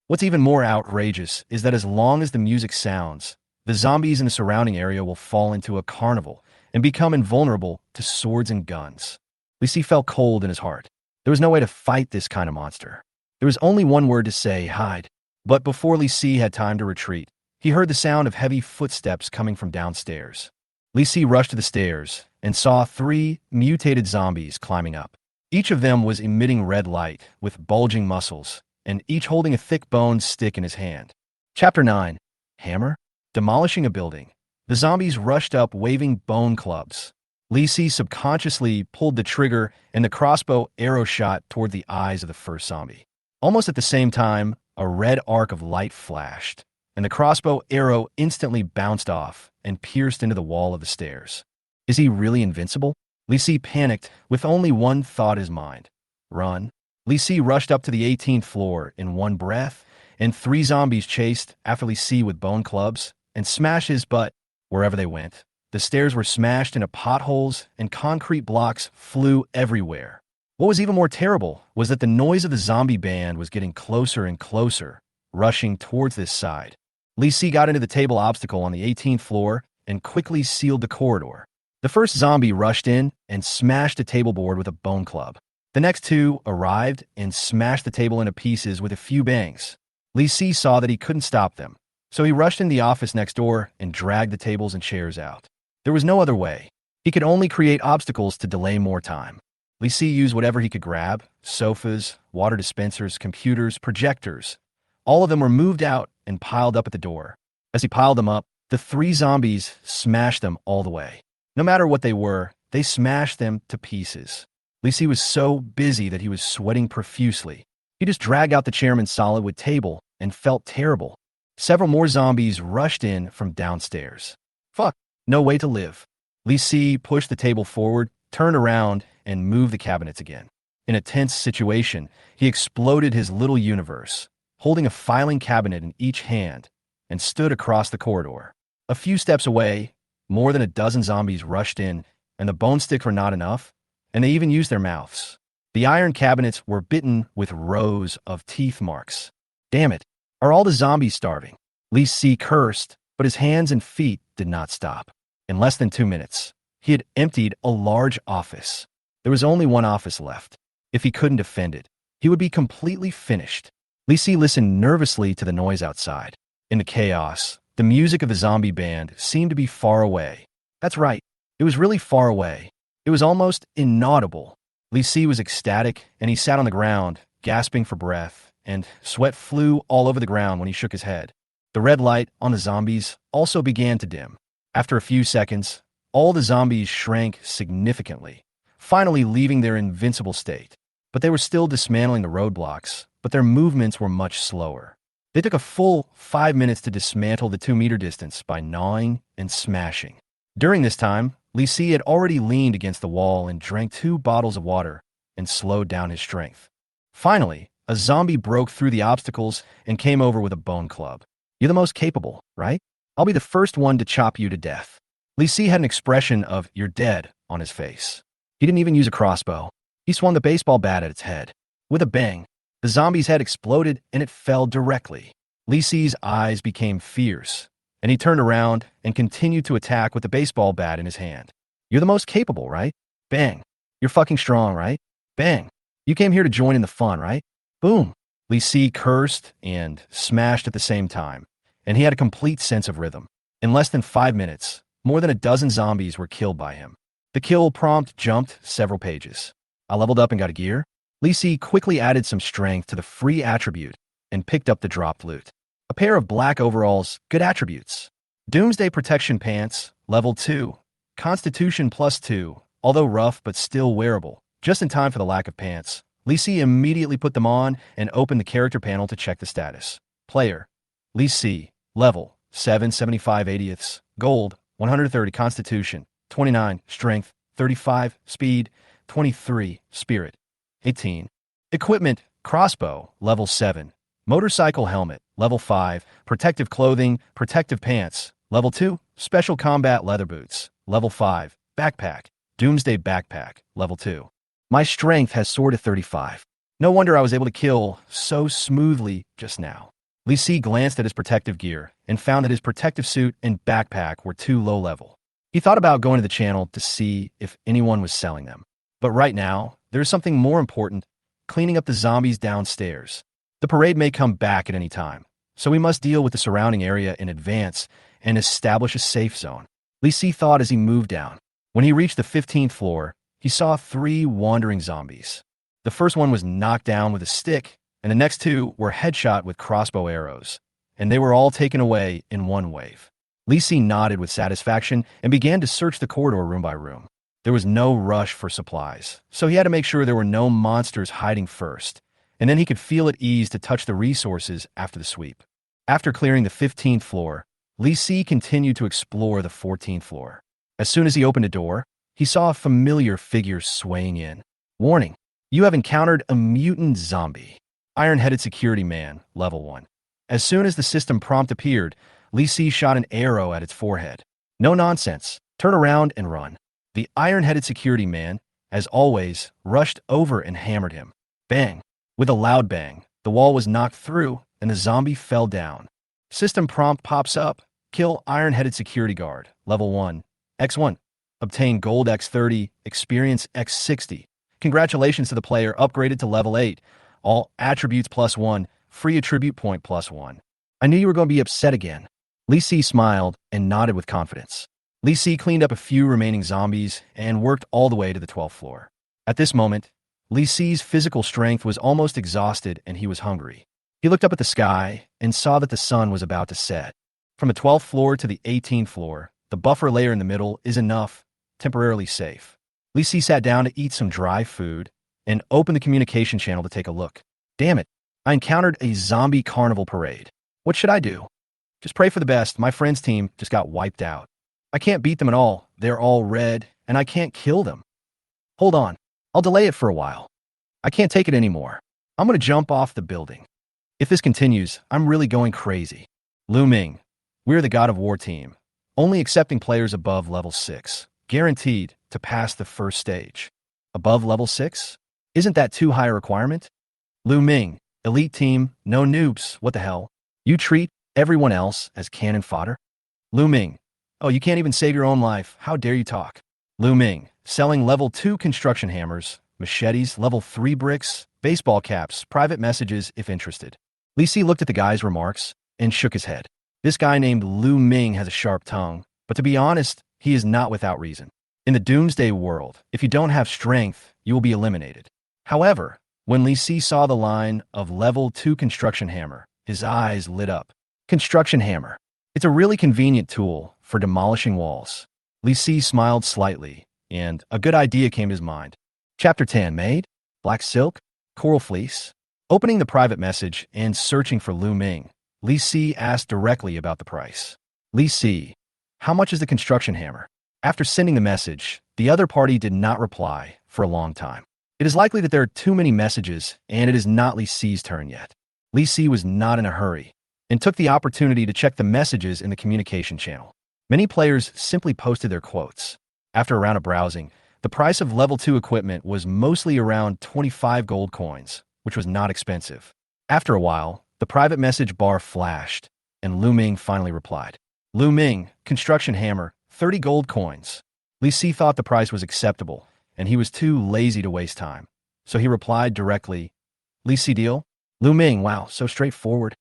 What's even more outrageous is that as long as the music sounds, the zombies in the surrounding area will fall into a carnival and become invulnerable to swords and guns. Li Si felt cold in his heart. There was no way to fight this kind of monster. There was only one word to say: hide. But before Li Si had time to retreat, he heard the sound of heavy footsteps coming from downstairs. Li Si rushed to the stairs and saw 3 mutated zombies climbing up. Each of them was emitting red light with bulging muscles, and each holding a thick boned stick in his hand. Chapter 9. Hammer? Demolishing a building. The zombies rushed up waving bone clubs. Li Si subconsciously pulled the trigger, and the crossbow arrow shot toward the eyes of the first zombie. Almost at the same time, a red arc of light flashed, and the crossbow arrow instantly bounced off and pierced into the wall of the stairs. Is he really invincible? Li Si panicked, with only one thought in his mind: run. Li Si rushed up to the 18th floor in one breath, and 3 zombies chased after Li Si with bone clubs and smashed his butt wherever they went. The stairs were smashed into potholes, and concrete blocks flew everywhere. What was even more terrible was that the noise of the zombie band was getting closer and closer, rushing towards this side. Li Si got into the table obstacle on the 18th floor and quickly sealed the corridor. The first zombie rushed in and smashed a table board with a bone club. The next 2 arrived and smashed the table into pieces with a few bangs. Li Si saw that he couldn't stop them, so he rushed in the office next door and dragged the tables and chairs out. There was no other way. He could only create obstacles to delay more time. Li Si used whatever he could grab: sofas, water dispensers, computers, projectors. All of them were moved out and piled up at the door. As he piled them up, the 3 zombies smashed them all the way. No matter what they were, they smashed them to pieces. Li Si was so busy that he was sweating profusely. He just dragged out the chairman's solid wood table and felt terrible. Several more zombies rushed in from downstairs. Fuck, no way to live. Li Si pushed the table forward, turned around, and moved the cabinets again. In a tense situation, he exploded his little universe, holding a filing cabinet in each hand, and stood across the corridor. A few steps away, more than a dozen zombies rushed in, and the bone sticks were not enough, and they even used their mouths. The iron cabinets were bitten with rows of teeth marks. Damn it. Are all the zombies starving? Li Si cursed, but his hands and feet did not stop. In less than 2 minutes, he had emptied a large office. There was only one office left. If he couldn't defend it, he would be completely finished. Li Si listened nervously to the noise outside. In the chaos, the music of the zombie band seemed to be far away. That's right. It was really far away. It was almost inaudible. Li Si was ecstatic, and he sat on the ground, gasping for breath, and sweat flew all over the ground when he shook his head. The red light on the zombies also began to dim. After a few seconds, all the zombies shrank significantly, finally leaving their invincible state. But they were still dismantling the roadblocks, but their movements were much slower. They took a full 5 minutes to dismantle the 2-meter distance by gnawing and smashing. During this time, Li Si had already leaned against the wall and drank 2 bottles of water and slowed down his strength. Finally, a zombie broke through the obstacles and came over with a bone club. You're the most capable, right? I'll be the first one to chop you to death. Li Si had an expression of "you're dead" on his face. He didn't even use a crossbow. He swung the baseball bat at its head. With a bang, the zombie's head exploded and it fell directly. Li Si's eyes became fierce, and he turned around and continued to attack with the baseball bat in his hand. You're the most capable, right? Bang. You're fucking strong, right? Bang. You came here to join in the fun, right? Boom. Li Si cursed and smashed at the same time, and he had a complete sense of rhythm. In less than 5 minutes, more than a dozen zombies were killed by him. The kill prompt jumped several pages. I leveled up and got a gear. Li Si quickly added some strength to the free attribute and picked up the dropped loot. A pair of black overalls, good attributes. Doomsday protection pants, level 2. Constitution +2, although rough but still wearable. Just in time for the lack of pants, Li Si immediately put them on and opened the character panel to check the status. Player: Li Si, level 775 80ths, gold 130, constitution 29, strength 35, speed 23, spirit 18. Equipment: crossbow, level 7. Motorcycle helmet, level 5. Protective clothing, protective pants, level 2. Special combat leather boots, level 5. Backpack, doomsday backpack, level 2. My strength has soared to 35. No wonder I was able to kill so smoothly just now. Li Si glanced at his protective gear and found that his protective suit and backpack were too low level. He thought about going to the channel to see if anyone was selling them. But right now, there's something more important: cleaning up the zombies downstairs. The parade may come back at any time, so we must deal with the surrounding area in advance and establish a safe zone. Li Si thought as he moved down. When he reached the 15th floor, he saw 3 wandering zombies. The first one was knocked down with a stick, and the next 2 were headshot with crossbow arrows, and they were all taken away in one wave. Li Si nodded with satisfaction and began to search the corridor room by room. There was no rush for supplies, so he had to make sure there were no monsters hiding first, and then he could feel at ease to touch the resources after the sweep. After clearing the 15th floor, Li Si continued to explore the 14th floor. As soon as he opened a door, he saw a familiar figure swaying in. Warning: you have encountered a mutant zombie. Iron-headed security man, level 1. As soon as the system prompt appeared, Li Si shot an arrow at its forehead. No nonsense. Turn around and run. The iron-headed security man, as always, rushed over and hammered him. Bang. With a loud bang, the wall was knocked through and the zombie fell down. System prompt pops up. Kill iron-headed security guard, level 1. X1. Obtain gold X30, experience X60. Congratulations to the player upgraded to level 8. All attributes +1, free attribute point +1. I knew you were going to be upset again. Li Si smiled and nodded with confidence. Li Si cleaned up a few remaining zombies and worked all the way to the 12th floor. At this moment, Li Si's physical strength was almost exhausted and he was hungry. He looked up at the sky and saw that the sun was about to set. From the 12th floor to the 18th floor, the buffer layer in the middle is enough, temporarily safe. Li Si sat down to eat some dry food and opened the communication channel to take a look. Damn it, I encountered a zombie carnival parade. What should I do? Just pray for the best. My friend's team just got wiped out. I can't beat them at all. They're all red, and I can't kill them. Hold on. I'll delay it for a while. I can't take it anymore. I'm going to jump off the building. If this continues, I'm really going crazy. Lu Ming, we're the God of War team, only accepting players above level 6, guaranteed to pass the first stage. Above level 6? Isn't that too high a requirement? Lu Ming, elite team, no noobs, what the hell? You treat everyone else as cannon fodder? Lu Ming, oh, you can't even save your own life. How dare you talk? Lu Ming, selling level 2 construction hammers, machetes, level 3 bricks, baseball caps, private messages if interested. Li Si looked at the guy's remarks and shook his head. This guy named Lu Ming has a sharp tongue, but to be honest, he is not without reason. In the doomsday world, if you don't have strength, you will be eliminated. However, when Li Si saw the line of level 2 construction hammer, his eyes lit up. Construction hammer. It's a really convenient tool for demolishing walls. Li Si smiled slightly, and a good idea came to his mind. Chapter 10 made? Black silk? Coral fleece? Opening the private message and searching for Lu Ming, Li Si asked directly about the price. Li Si, how much is the construction hammer? After sending the message, the other party did not reply for a long time. It is likely that there are too many messages, and it is not Li Si's turn yet. Li Si was not in a hurry, and took the opportunity to check the messages in the communication channel. Many players simply posted their quotes. After a round of browsing, the price of level 2 equipment was mostly around 25 gold coins, which was not expensive. After a while, the private message bar flashed, and Lu Ming finally replied. Lu Ming, construction hammer, 30 gold coins. Li Si thought the price was acceptable, and he was too lazy to waste time. So he replied directly, Li Si deal? Lu Ming, wow, so straightforward.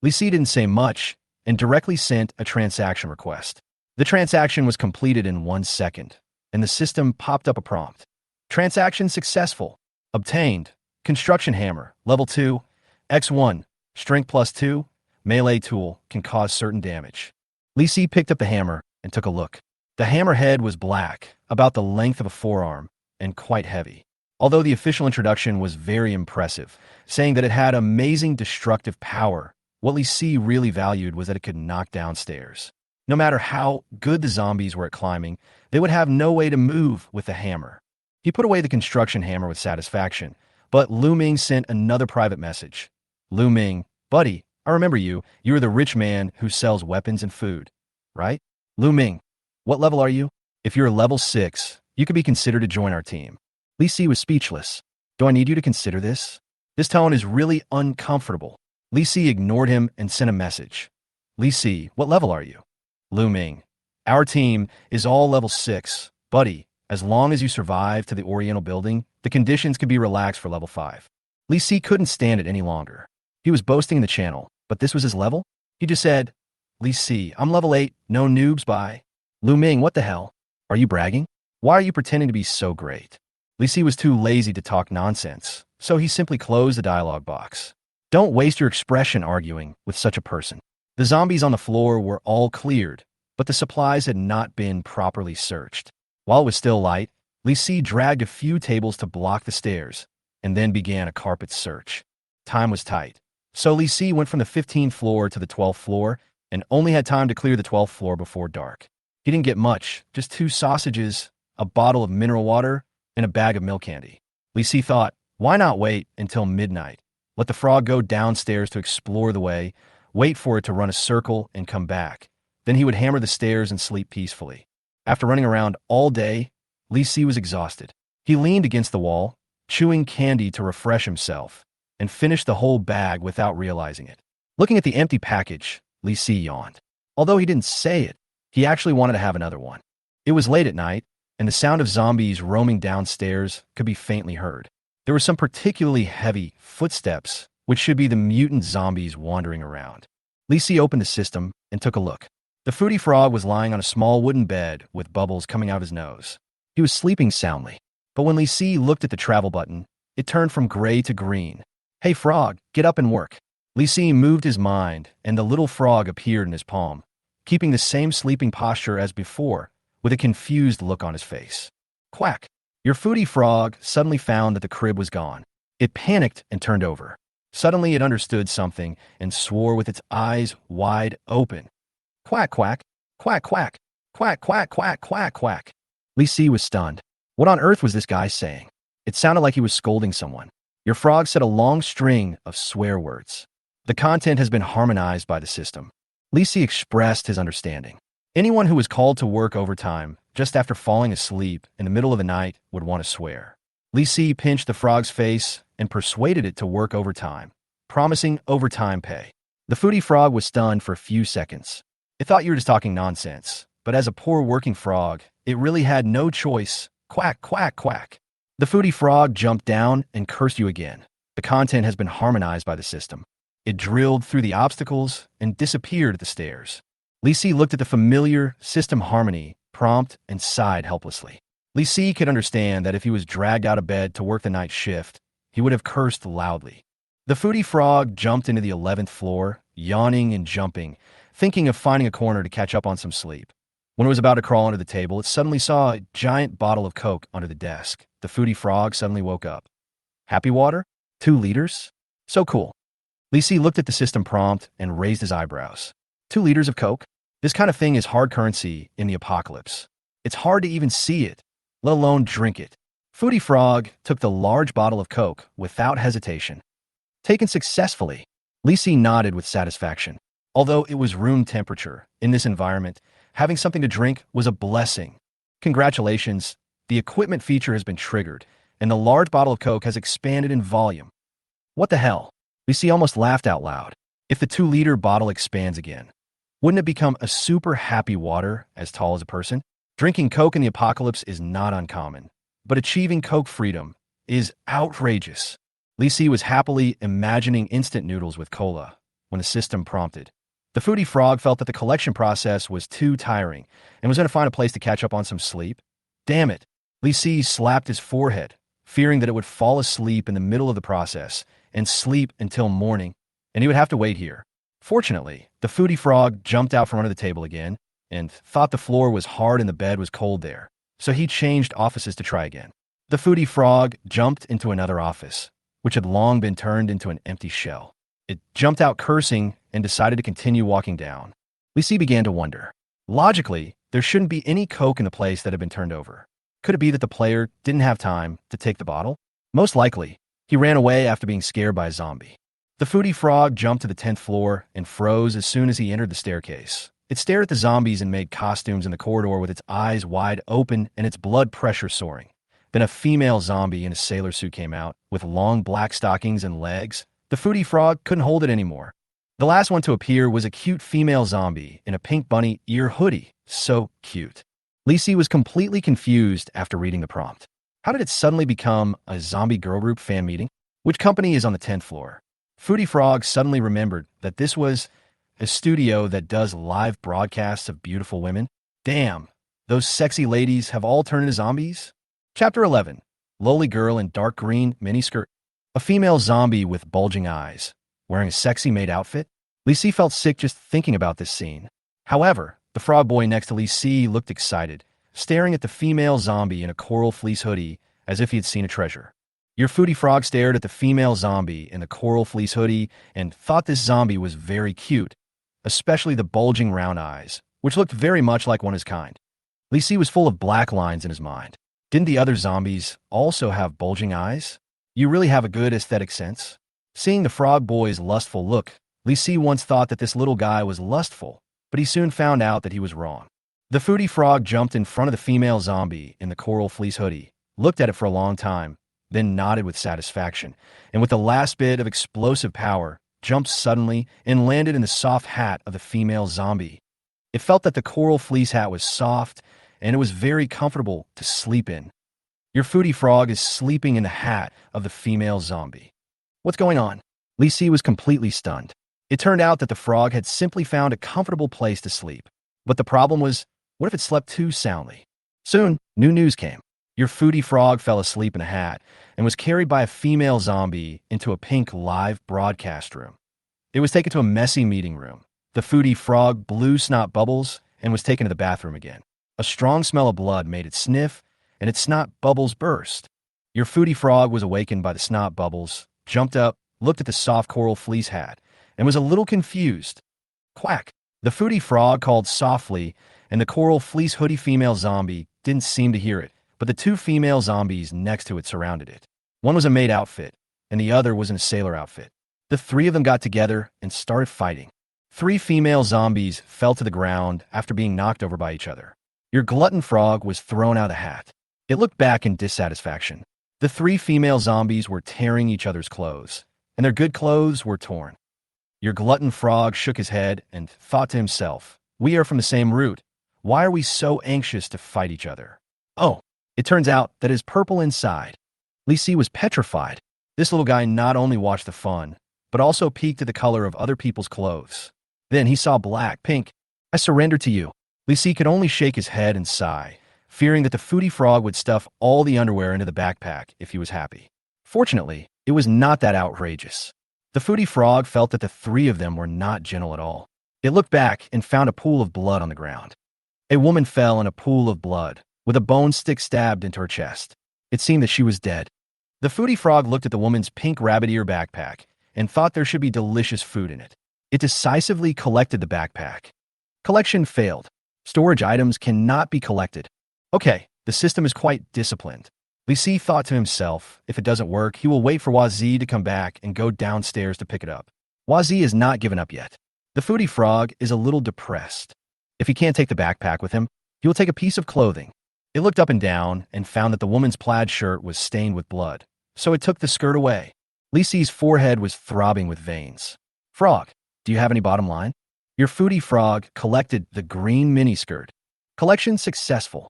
Li Si didn't say much, and directly sent a transaction request. The transaction was completed in 1 second, and the system popped up a prompt. Transaction successful. Obtained. Construction hammer, level 2, X1, strength +2, melee tool, can cause certain damage. Li Si picked up the hammer and took a look. The hammer head was black, about the length of a forearm, and quite heavy. Although the official introduction was very impressive, saying that it had amazing destructive power, what Li Si really valued was that it could knock down stairs. No matter how good the zombies were at climbing, they would have no way to move with the hammer. He put away the construction hammer with satisfaction, but Lu Ming sent another private message. Lu Ming, buddy, I remember you. You're the rich man who sells weapons and food, right? Lu Ming, what level are you? If you're level 6, you could be considered to join our team. Li Si was speechless. Do I need you to consider this? This tone is really uncomfortable. Li Si ignored him and sent a message. Li Si, what level are you? Lu Ming, our team is all level 6. Buddy, as long as you survive to the Oriental building, the conditions can be relaxed for level 5. Li Si couldn't stand it any longer. He was boasting in the channel, but this was his level? He just said, Li Si, I'm level 8, no noobs, bye. Lu Ming, what the hell? Are you bragging? Why are you pretending to be so great? Li Si was too lazy to talk nonsense, so he simply closed the dialogue box. Don't waste your expression arguing with such a person. The zombies on the floor were all cleared, but the supplies had not been properly searched. While it was still light, Li Si dragged a few tables to block the stairs, and then began a carpet search. Time was tight, so Li Si went from the 15th floor to the 12th floor, and only had time to clear the 12th floor before dark. He didn't get much, just 2 sausages, a bottle of mineral water, and a bag of milk candy. Li Si thought, why not wait until midnight? Let the frog go downstairs to explore the way, wait for it to run a circle and come back. Then he would hammer the stairs and sleep peacefully. After running around all day, Li Si was exhausted. He leaned against the wall, chewing candy to refresh himself, and finished the whole bag without realizing it. Looking at the empty package, Li Si yawned. Although he didn't say it, he actually wanted to have another one. It was late at night, and the sound of zombies roaming downstairs could be faintly heard. There were some particularly heavy footsteps, which should be the mutant zombies wandering around. Li Si opened the system and took a look. The foodie frog was lying on a small wooden bed with bubbles coming out of his nose. He was sleeping soundly, but when Li Si looked at the travel button, it turned from gray to green. Hey frog, get up and work. Li Si moved his mind, and the little frog appeared in his palm, keeping the same sleeping posture as before, with a confused look on his face. Quack! Your foodie frog suddenly found that the crib was gone. It panicked and turned over. Suddenly it understood something and swore with its eyes wide open. Quack, quack, quack, quack, quack, quack, quack, quack, quack. Li Si was stunned. What on earth was this guy saying? It sounded like he was scolding someone. Your frog said a long string of swear words. The content has been harmonized by the system. Li Si expressed his understanding. Anyone who was called to work overtime just after falling asleep in the middle of the night would want to swear. Li Si pinched the frog's face and persuaded it to work overtime, promising overtime pay. The foodie frog was stunned for a few seconds. It thought you were just talking nonsense, but as a poor working frog, it really had no choice. Quack, quack, quack. The foodie frog jumped down and cursed you again. The content has been harmonized by the system. It drilled through the obstacles and disappeared at the stairs. Li Si looked at the familiar system harmony prompt and sighed helplessly. Li Si could understand that if he was dragged out of bed to work the night shift, he would have cursed loudly. The foodie frog jumped into the 11th floor, yawning and jumping, thinking of finding a corner to catch up on some sleep. When it was about to crawl under the table, it suddenly saw a giant bottle of Coke under the desk. The foodie frog suddenly woke up. Happy water? 2 liters? So cool. Li Si looked at the system prompt and raised his eyebrows. 2 liters of Coke? This kind of thing is hard currency in the apocalypse. It's hard to even see it, let alone drink it. Foodie Frog took the large bottle of Coke without hesitation. Taken successfully, Li Si nodded with satisfaction. Although it was room temperature, in this environment, having something to drink was a blessing. Congratulations, the equipment feature has been triggered, and the large bottle of Coke has expanded in volume. What the hell? Li Si almost laughed out loud. If the 2-liter bottle expands again, wouldn't it become a super happy water as tall as a person? Drinking Coke in the apocalypse is not uncommon, but achieving Coke freedom is outrageous. Li Si was happily imagining instant noodles with cola when the system prompted. The foodie frog felt that the collection process was too tiring and was going to find a place to catch up on some sleep. Damn it. Li Si slapped his forehead, fearing that it would fall asleep in the middle of the process and sleep until morning, and he would have to wait here. Fortunately, the foodie frog jumped out from under the table again and thought the floor was hard and the bed was cold there, so he changed offices to try again. The foodie frog jumped into another office, which had long been turned into an empty shell. It jumped out cursing and decided to continue walking down. Li Si began to wonder. Logically, there shouldn't be any Coke in the place that had been turned over. Could it be that the player didn't have time to take the bottle? Most likely, he ran away after being scared by a zombie. The foodie frog jumped to the 10th floor and froze as soon as he entered the staircase. It stared at the zombies and made costumes in the corridor with its eyes wide open and its blood pressure soaring. Then a female zombie in a sailor suit came out, with long black stockings and legs. The foodie frog couldn't hold it anymore. The last one to appear was a cute female zombie in a pink bunny ear hoodie. So cute. Li Si was completely confused after reading the prompt. How did it suddenly become a zombie girl group fan meeting? Which company is on the 10th floor? Foodie Frog suddenly remembered that this was a studio that does live broadcasts of beautiful women. Damn, those sexy ladies have all turned into zombies? Chapter 11. Lowly girl in dark green miniskirt. A female zombie with bulging eyes, wearing a sexy maid outfit. Li Si felt sick just thinking about this scene. However, the frog boy next to Li Si looked excited, staring at the female zombie in a coral fleece hoodie as if he had seen a treasure. Your foodie frog stared at the female zombie in the coral fleece hoodie and thought this zombie was very cute, especially the bulging round eyes, which looked very much like one of his kind. Li Si was full of black lines in his mind. Didn't the other zombies also have bulging eyes? You really have a good aesthetic sense. Seeing the frog boy's lustful look, Li Si once thought that this little guy was lustful, but he soon found out that he was wrong. The foodie frog jumped in front of the female zombie in the coral fleece hoodie, looked at it for a long time, then nodded with satisfaction, and with the last bit of explosive power, jumped suddenly and landed in the soft hat of the female zombie. It felt that the coral fleece hat was soft, and it was very comfortable to sleep in. Your foodie frog is sleeping in the hat of the female zombie. What's going on? Li Si was completely stunned. It turned out that the frog had simply found a comfortable place to sleep. But the problem was, what if it slept too soundly? Soon, new news came. Your foodie frog fell asleep in a hat and was carried by a female zombie into a pink live broadcast room. It was taken to a messy meeting room. The foodie frog blew snot bubbles and was taken to the bathroom again. A strong smell of blood made it sniff, and its snot bubbles burst. Your foodie frog was awakened by the snot bubbles, jumped up, looked at the soft coral fleece hat, and was a little confused. Quack! The foodie frog called softly, and the coral fleece hoodie female zombie didn't seem to hear it, but the 2 female zombies next to it surrounded it. One was a maid outfit, and the other was in a sailor outfit. The 3 of them got together and started fighting. 3 female zombies fell to the ground after being knocked over by each other. Your glutton frog was thrown out of the hat. It looked back in dissatisfaction. The three female zombies were tearing each other's clothes, and their good clothes were torn. Your glutton frog shook his head and thought to himself, "We are from the same root. Why are we so anxious to fight each other?" Oh, it turns out that his purple inside. Lisi was petrified. This little guy not only watched the fun, but also peeked at the color of other people's clothes. Then he saw black, pink. "I surrender to you." Lisi could only shake his head and sigh, fearing that the foodie frog would stuff all the underwear into the backpack if he was happy. Fortunately, it was not that outrageous. The foodie frog felt that the three of them were not gentle at all. It looked back and found a pool of blood on the ground. A woman fell in a pool of blood, with a bone stick stabbed into her chest. It seemed that she was dead. The foodie frog looked at the woman's pink rabbit ear backpack and thought there should be delicious food in it. It decisively collected the backpack. Collection failed. Storage items cannot be collected. Okay, the system is quite disciplined. Lisi thought to himself, if it doesn't work, he will wait for Wazi to come back and go downstairs to pick it up. Wazi is not given up yet. The foodie frog is a little depressed. If he can't take the backpack with him, he will take a piece of clothing. It looked up and down and found that the woman's plaid shirt was stained with blood, so it took the skirt away. Lisi's forehead was throbbing with veins. "Frog, do you have any bottom line?" Your foodie frog collected the green miniskirt. Collection successful.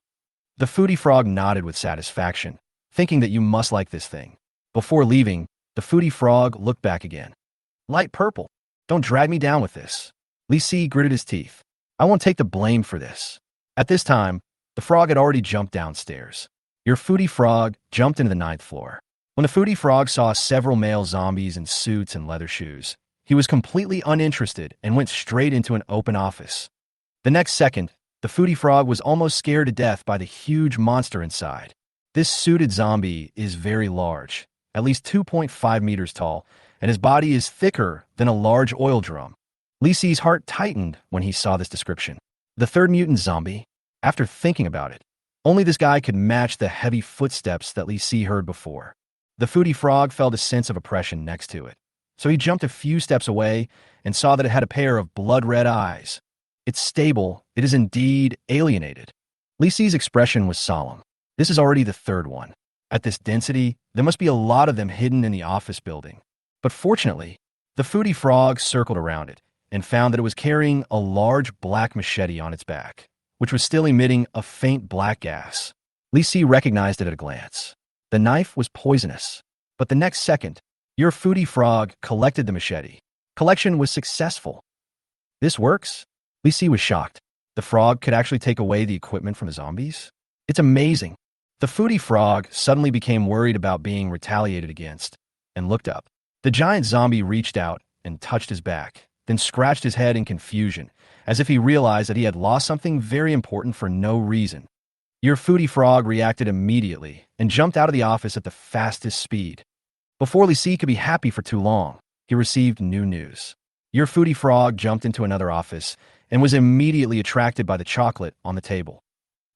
The foodie frog nodded with satisfaction, thinking that you must like this thing. Before leaving, the foodie frog looked back again. "Light purple. Don't drag me down with this." Lisi gritted his teeth. "I won't take the blame for this." At this time, the frog had already jumped downstairs. Your foodie frog jumped into the 9th floor. When the foodie frog saw several male zombies in suits and leather shoes, he was completely uninterested and went straight into an open office. The next second, the foodie frog was almost scared to death by the huge monster inside. This suited zombie is very large, at least 2.5 meters tall, and his body is thicker than a large oil drum. Lisi's heart tightened when he saw this description. The third mutant zombie, after thinking about it, only this guy could match the heavy footsteps that Lisi heard before. The foodie frog felt a sense of oppression next to it, so he jumped a few steps away and saw that it had a pair of blood-red eyes. "It's stable. It is indeed alienated." Lisi's expression was solemn. This is already the third one. At this density, there must be a lot of them hidden in the office building. But fortunately, the foodie frog circled around it and found that it was carrying a large black machete on its back, which was still emitting a faint black gas. Lisi recognized it at a glance. The knife was poisonous, but the next second, your foodie frog collected the machete. Collection was successful. "This works?" Lisi was shocked. The frog could actually take away the equipment from the zombies? It's amazing. The foodie frog suddenly became worried about being retaliated against and looked up. The giant zombie reached out and touched his back, then scratched his head in confusion, as if he realized that he had lost something very important for no reason. Your foodie frog reacted immediately and jumped out of the office at the fastest speed. Before Lisi could be happy for too long, he received new news. Your foodie frog jumped into another office and was immediately attracted by the chocolate on the table.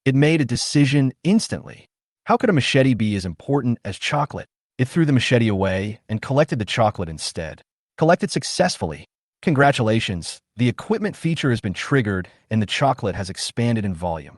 It made a decision instantly. How could a machete be as important as chocolate? It threw the machete away and collected the chocolate instead. Collected successfully. Congratulations, the equipment feature has been triggered and the chocolate has expanded in volume.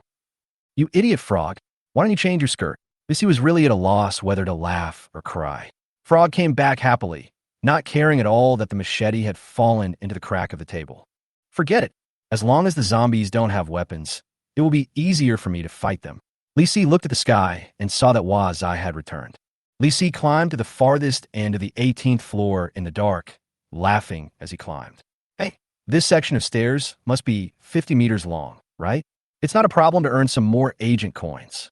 "You idiot frog, why don't you change your skirt?" Lisi was really at a loss whether to laugh or cry. Frog came back happily, not caring at all that the machete had fallen into the crack of the table. "Forget it. As long as the zombies don't have weapons, it will be easier for me to fight them." Lisi looked at the sky and saw that Wazai had returned. Lisi climbed to the farthest end of the 18th floor in the dark, laughing as he climbed. "Hey, this section of stairs must be 50 meters long, right? It's not a problem to earn some more agent coins."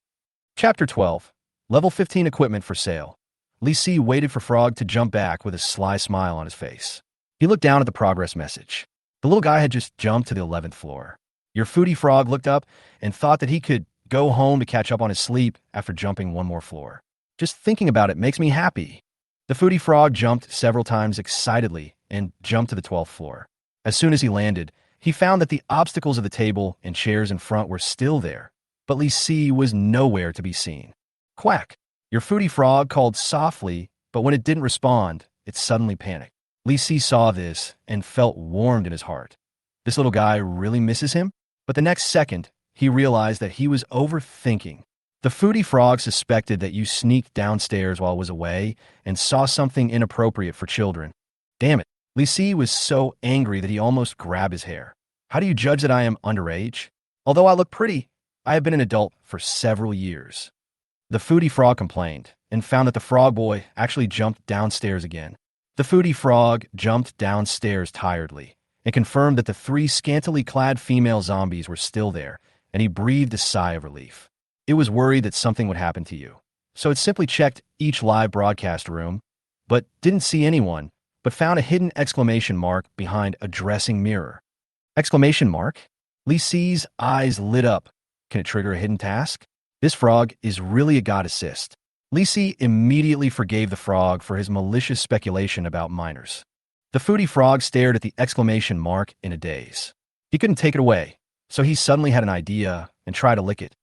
Chapter 12. Level 15 equipment for sale. Lisi waited for Frog to jump back with a sly smile on his face. He looked down at the progress message. The little guy had just jumped to the 11th floor. Your foodie frog looked up and thought that he could go home to catch up on his sleep after jumping one more floor. "Just thinking about it makes me happy." The foodie frog jumped several times excitedly and jumped to the 12th floor. As soon as he landed, he found that the obstacles of the table and chairs in front were still there, but Lisi was nowhere to be seen. Quack! Your foodie frog called softly, but when it didn't respond, it suddenly panicked. Lisi saw this and felt warmed in his heart. This little guy really misses him? But the next second, he realized that he was overthinking. The foodie frog suspected that you sneaked downstairs while I was away and saw something inappropriate for children. Damn it. Lisi was so angry that he almost grabbed his hair. How do you judge that I am underage? Although I look pretty, I have been an adult for several years. The foodie frog complained and found that the frog boy actually jumped downstairs again. The foodie frog jumped downstairs tiredly and confirmed that the three scantily clad female zombies were still there, and he breathed a sigh of relief. It was worried that something would happen to you, so it simply checked each live broadcast room, but didn't see anyone, but found a hidden exclamation mark behind a dressing mirror. Exclamation mark? Lisi's eyes lit up. Can it trigger a hidden task? This frog is really a god assist. Lisi immediately forgave the frog for his malicious speculation about minors. The foodie frog stared at the exclamation mark in a daze. He couldn't take it away, so he suddenly had an idea and tried to lick it.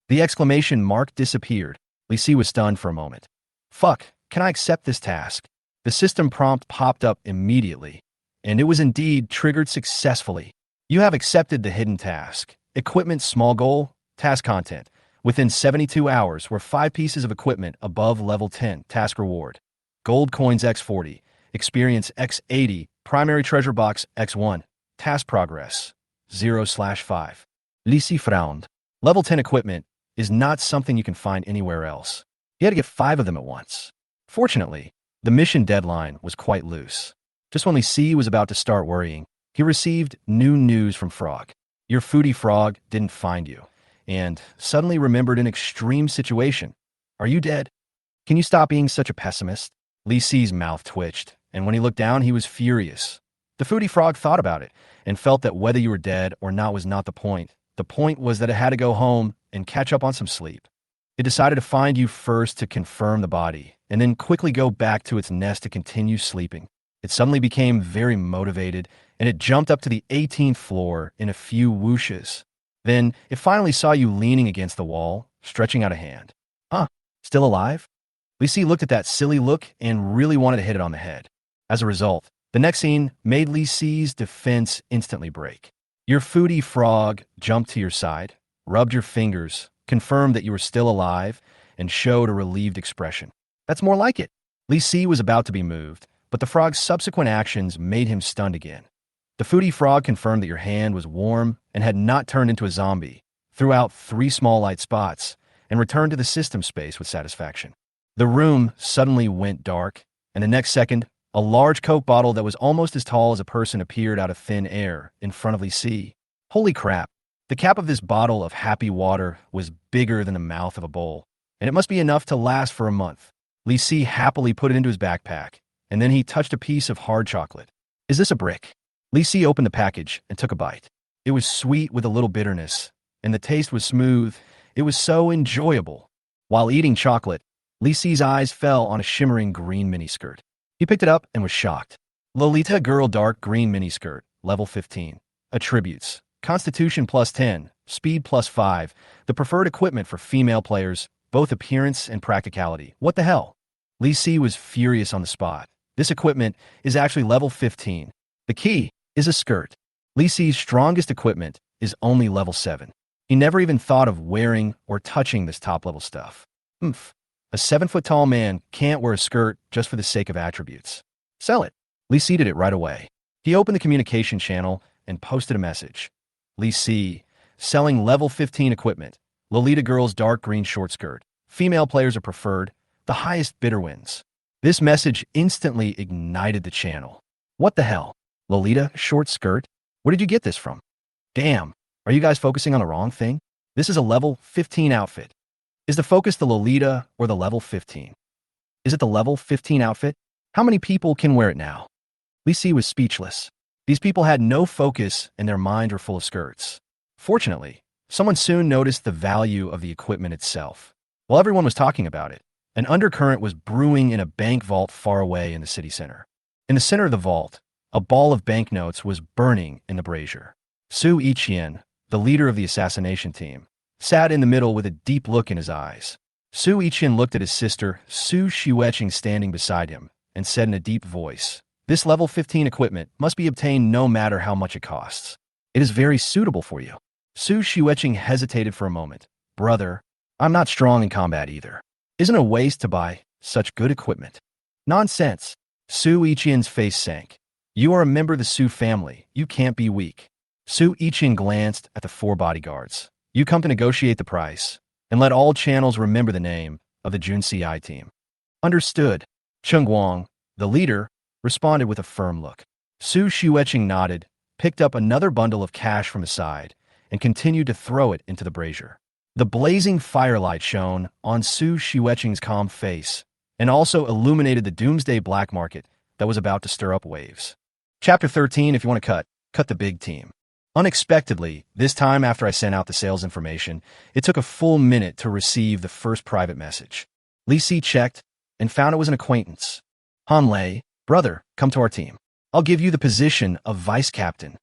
The exclamation mark disappeared. Lisi was stunned for a moment. Fuck, can I accept this task? The system prompt popped up immediately, and it was indeed triggered successfully. You have accepted the hidden task. Equipment small goal, task content. Within 72 hours were 5 pieces of equipment above level 10, task reward. Gold coins X40, experience X80, primary treasure box X1, task progress 0/5. Lisi frowned. Level 10 equipment is not something you can find anywhere else. He had to get 5 of them at once. Fortunately, the mission deadline was quite loose. Just when Lisi was about to start worrying, he received new news from Frog. Your foodie frog didn't find you, and suddenly remembered an extreme situation. Are you dead? Can you stop being such a pessimist? Lisi's mouth twitched, and when he looked down, he was furious. The foodie frog thought about it, and felt that whether you were dead or not was not the point. The point was that it had to go home and catch up on some sleep. It decided to find you first to confirm the body, and then quickly go back to its nest to continue sleeping. It suddenly became very motivated, and it jumped up to the 18th floor in a few whooshes. Then it finally saw you leaning against the wall, stretching out a hand. Huh, still alive? Lisi looked at that silly look and really wanted to hit it on the head. As a result, the next scene made Lisi's defense instantly break. Your foodie frog jumped to your side, rubbed your fingers, confirmed that you were still alive, and showed a relieved expression. That's more like it. Lisi was about to be moved, but the frog's subsequent actions made him stunned again. The foodie frog confirmed that your hand was warm and had not turned into a zombie, threw out 3 small light spots, and returned to the system space with satisfaction. The room suddenly went dark, and the next second, a large Coke bottle that was almost as tall as a person appeared out of thin air in front of Lisi. Holy crap! The cap of this bottle of happy water was bigger than the mouth of a bowl, and it must be enough to last for a month. Lisi happily put it into his backpack, and then he touched a piece of hard chocolate. Is this a brick? Lisi opened the package and took a bite. It was sweet with a little bitterness, and the taste was smooth. It was so enjoyable. While eating chocolate, Lisi's eyes fell on a shimmering green miniskirt. He picked it up and was shocked. Lolita Girl Dark Green Miniskirt, level 15. Attributes: Constitution +10, Speed +5, the preferred equipment for female players, both appearance and practicality. What the hell? Lisi was furious on the spot. This equipment is actually level 15. The key is a skirt. Lisi's strongest equipment is only level 7. He never even thought of wearing or touching this top-level stuff. A 7-foot-tall man can't wear a skirt just for the sake of attributes. Sell it. Lisi did it right away. He opened the communication channel and posted a message. Lisi, selling level 15 equipment. Lolita Girl's dark green short skirt. Female players are preferred. The highest bidder wins. This message instantly ignited the channel. What the hell? Lolita short skirt? Where did you get this from? Damn, are you guys focusing on the wrong thing? This is a level 15 outfit. Is the focus the Lolita or the level 15? Is it the level 15 outfit? How many people can wear it now? Lisi was speechless. These people had no focus and their minds were full of skirts. Fortunately, someone soon noticed the value of the equipment itself. While everyone was talking about it, an undercurrent was brewing in a bank vault far away in the city center. In the center of the vault, a ball of banknotes was burning in the brazier. Su Ichien, the leader of the assassination team, sat in the middle with a deep look in his eyes. Su Ichien looked at his sister, Su Shiweching, standing beside him, and said in a deep voice, "This level 15 equipment must be obtained no matter how much it costs. It is very suitable for you." Su Shiweching hesitated for a moment. "Brother, I'm not strong in combat either. Isn't it a waste to buy such good equipment? Nonsense. Su Ichien's face sank. You are a member of the Su family. You can't be weak. Su Ichien glanced at the four bodyguards. You come to negotiate the price, and let all channels remember the name of the Junci team. Understood. Chung Guang, the leader, responded with a firm look. Su Xueqing nodded, picked up another bundle of cash from his side, and continued to throw it into the brazier. The blazing firelight shone on Su Xueqing's calm face and also illuminated the doomsday black market that was about to stir up waves. Chapter 13, if you want to cut the big team. Unexpectedly, this time after I sent out the sales information, it took a full minute to receive the first private message. Li Si checked and found it was an acquaintance. Han Lei, brother, come to our team. I'll give you the position of vice captain.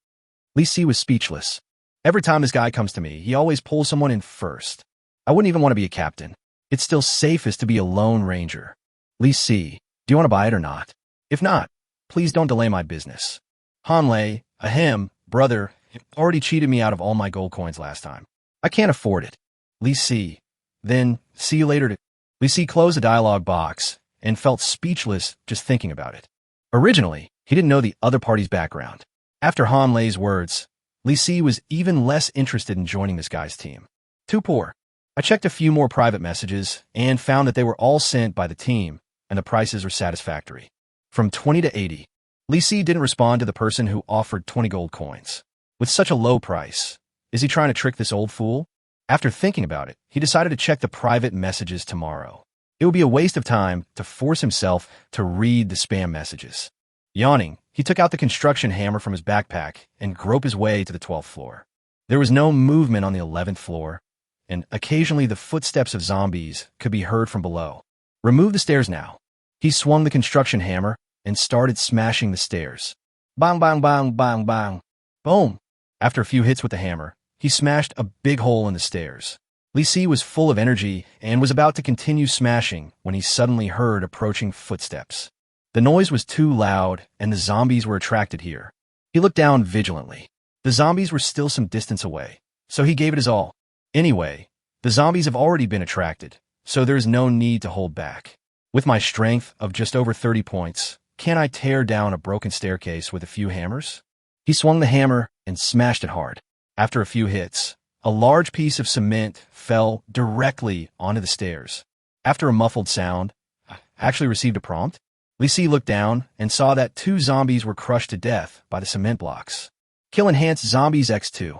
Li Si was speechless. Every time this guy comes to me, he always pulls someone in first. I wouldn't even want to be a captain. It's still safest to be a lone ranger. Li Si, do you want to buy it or not? If not, please don't delay my business. Han Lei, ahem, brother, already cheated me out of all my gold coins last time. I can't afford it. Li Si, then see you later. Li Si closed the dialogue box and felt speechless just thinking about it. Originally, he didn't know the other party's background. After Han Lei's words, Li Si was even less interested in joining this guy's team. Too poor. I checked a few more private messages and found that they were all sent by the team and the prices were satisfactory. From 20 to 80. Li Si didn't respond to the person who offered 20 gold coins. With such a low price, is he trying to trick this old fool? After thinking about it, he decided to check the private messages tomorrow. It would be a waste of time to force himself to read the spam messages. Yawning, he took out the construction hammer from his backpack and groped his way to the 12th floor. There was no movement on the 11th floor, and occasionally the footsteps of zombies could be heard from below. Remove the stairs now. He swung the construction hammer and started smashing the stairs. Bang, bang, bang, bang, bang. Boom. After a few hits with the hammer, he smashed a big hole in the stairs. Li Si was full of energy and was about to continue smashing when he suddenly heard approaching footsteps. The noise was too loud, and the zombies were attracted here. He looked down vigilantly. The zombies were still some distance away, so he gave it his all. Anyway, the zombies have already been attracted, so there is no need to hold back. With my strength of just over 30 points, can I tear down a broken staircase with a few hammers? He swung the hammer and smashed it hard. After a few hits, a large piece of cement fell directly onto the stairs. After a muffled sound, I actually received a prompt. Li Si looked down and saw that 2 zombies were crushed to death by the cement blocks. Kill enhanced zombies X2.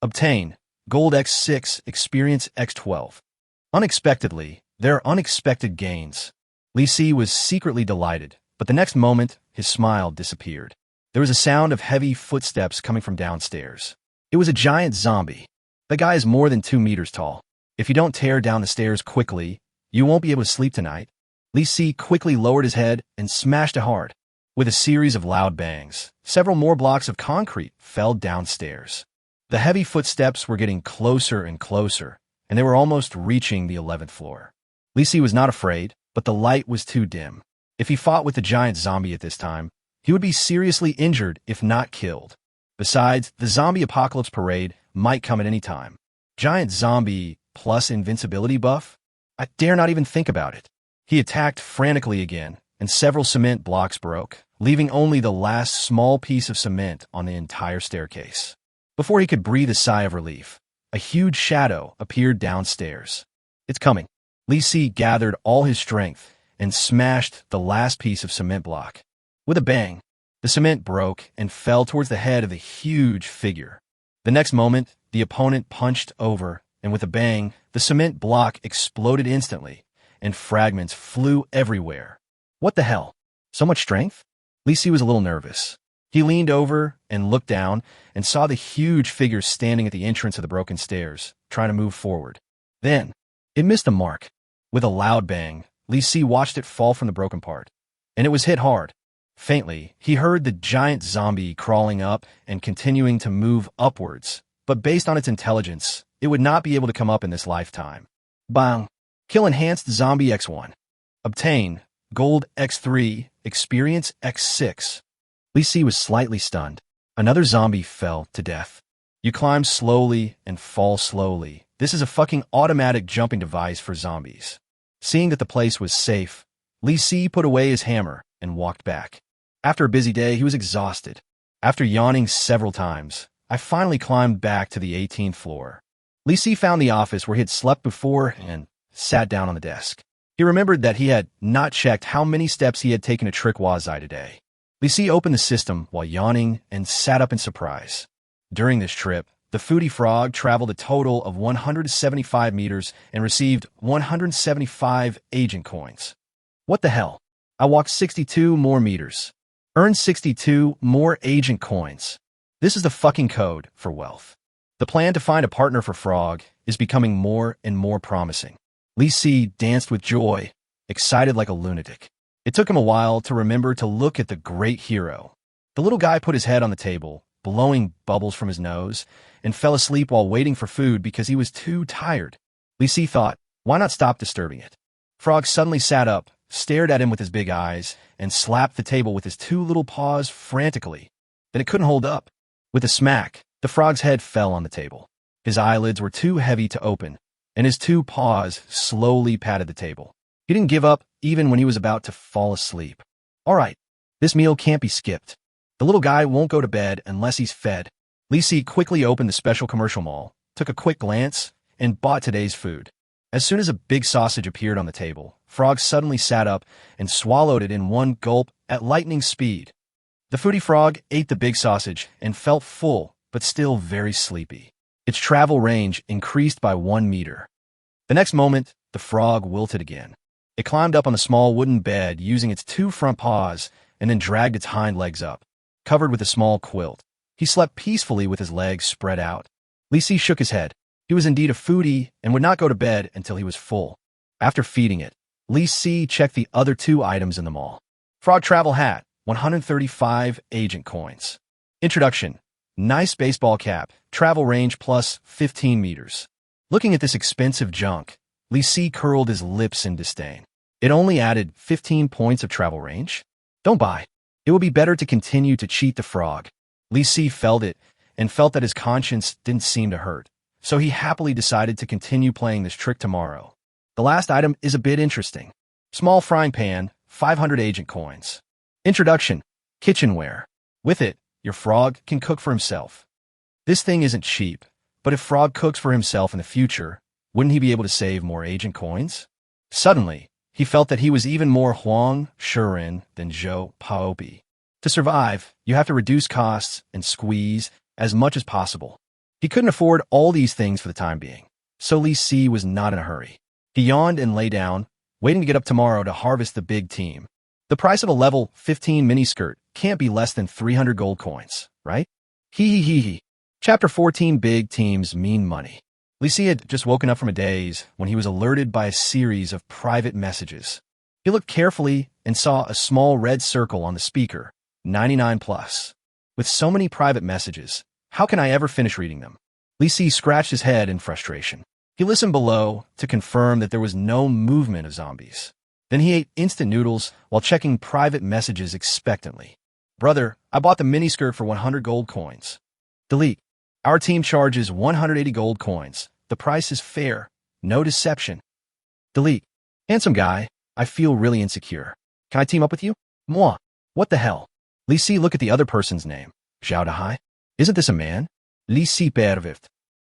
Obtain gold X6, experience X12. Unexpectedly, there are unexpected gains. Li Si was secretly delighted, but the next moment, his smile disappeared. There was a sound of heavy footsteps coming from downstairs. It was a giant zombie. The guy is more than 2 meters tall. If you don't tear down the stairs quickly, you won't be able to sleep tonight. Li Si quickly lowered his head and smashed it hard. With a series of loud bangs, several more blocks of concrete fell downstairs. The heavy footsteps were getting closer and closer, and they were almost reaching the 11th floor. Li Si was not afraid, but the light was too dim. If he fought with the giant zombie at this time, he would be seriously injured if not killed. Besides, the zombie apocalypse parade might come at any time. Giant zombie plus invincibility buff? I dare not even think about it. He attacked frantically again, and several cement blocks broke, leaving only the last small piece of cement on the entire staircase. Before he could breathe a sigh of relief, a huge shadow appeared downstairs. It's coming. Li Si gathered all his strength and smashed the last piece of cement block. With a bang, the cement broke and fell towards the head of the huge figure. The next moment, the opponent punched over, and with a bang, the cement block exploded instantly, and fragments flew everywhere. What the hell? So much strength? Li Si was a little nervous. He leaned over and looked down and saw the huge figure standing at the entrance of the broken stairs, trying to move forward. Then, it missed the mark. With a loud bang, Li Si watched it fall from the broken part, and it was hit hard. Faintly, he heard the giant zombie crawling up and continuing to move upwards, but based on its intelligence, it would not be able to come up in this lifetime. Bang! Kill enhanced zombie X1. Obtain gold X3, experience X6. Li Si was slightly stunned. Another zombie fell to death. You climb slowly and fall slowly, This is a fucking automatic jumping device for zombies. Seeing that the place was safe, Li Si put away his hammer and walked back. After a busy day, he was exhausted. After yawning several times, I finally climbed back to the 18th floor. Li Si found the office where he had slept before and sat down on the desk. He remembered that he had not checked how many steps he had taken to trick Wazai today. Li Si opened the system while yawning and sat up in surprise. During this trip, the foodie frog traveled a total of 175 meters and received 175 agent coins. What the hell? I walked 62 more meters. Earned 62 more agent coins. This is the fucking code for wealth. The plan to find a partner for Frog is becoming more and more promising. Li Si danced with joy, excited like a lunatic. It took him a while to remember to look at the great hero. The little guy put his head on the table, blowing bubbles from his nose, and fell asleep while waiting for food because he was too tired. Li Si thought, why not stop disturbing it? Frog suddenly sat up, stared at him with his big eyes, and slapped the table with his two little paws frantically. Then it couldn't hold up. With a smack, the frog's head fell on the table. His eyelids were too heavy to open, and his two paws slowly patted the table. He didn't give up even when he was about to fall asleep. All right, this meal can't be skipped. The little guy won't go to bed unless he's fed. Li Si quickly opened the special commercial mall, took a quick glance, and bought today's food. As soon as a big sausage appeared on the table, Frog suddenly sat up and swallowed it in one gulp at lightning speed. The foodie frog ate the big sausage and felt full, but still very sleepy. Its travel range increased by 1 meter. The next moment, the frog wilted again. It climbed up on the small wooden bed using its two front paws and then dragged its hind legs up, covered with a small quilt. He slept peacefully with his legs spread out. Li Si shook his head. He was indeed a foodie and would not go to bed until he was full. After feeding it, Li Si checked the other two items in the mall. Frog travel hat, 135 agent coins. Introduction, nice baseball cap, travel range plus 15 meters. Looking at this expensive junk, Li Si curled his lips in disdain. It only added 15 points of travel range? Don't buy. It would be better to continue to cheat the frog. Li Si felt it and felt that his conscience didn't seem to hurt, so he happily decided to continue playing this trick tomorrow. The last item is a bit interesting. Small frying pan, 500 agent coins. Introduction, kitchenware. With it, your frog can cook for himself. This thing isn't cheap, but if Frog cooks for himself in the future, wouldn't he be able to save more agent coins? Suddenly, he felt that he was even more Huang Shuren than Zhou Paopi. To survive, you have to reduce costs and squeeze as much as possible. He couldn't afford all these things for the time being, so Li Si was not in a hurry. He yawned and lay down, waiting to get up tomorrow to harvest the big team. The price of a level 15 miniskirt can't be less than 300 gold coins, right? Hee. Chapter 14, Big Teams Mean Money. Li Si had just woken up from a daze when he was alerted by a series of private messages. He looked carefully and saw a small red circle on the speaker, 99 plus. With so many private messages, how can I ever finish reading them? Li Si scratched his head in frustration. He listened below to confirm that there was no movement of zombies. Then he ate instant noodles while checking private messages expectantly. Brother, I bought the miniskirt for 100 gold coins. Delete. Our team charges 180 gold coins. The price is fair. No deception. Delete. Handsome guy, I feel really insecure. Can I team up with you? Moi. What the hell? Li Si look at the other person's name. Zhao Dahai? Isn't this a man? Li Si Pervift.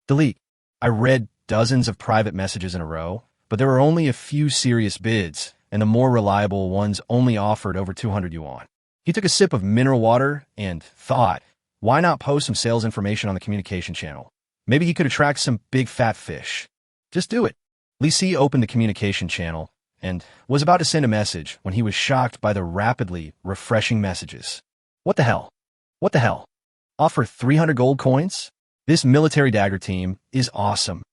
Delete. I read dozens of private messages in a row, but there were only a few serious bids, and the more reliable ones only offered over 200 yuan. He took a sip of mineral water and thought, why not post some sales information on the communication channel? Maybe he could attract some big fat fish. Just do it. Li Si opened the communication channel and was about to send a message when he was shocked by the rapidly refreshing messages. What the hell? What the hell? Offer 300 gold coins? This military dagger team is awesome.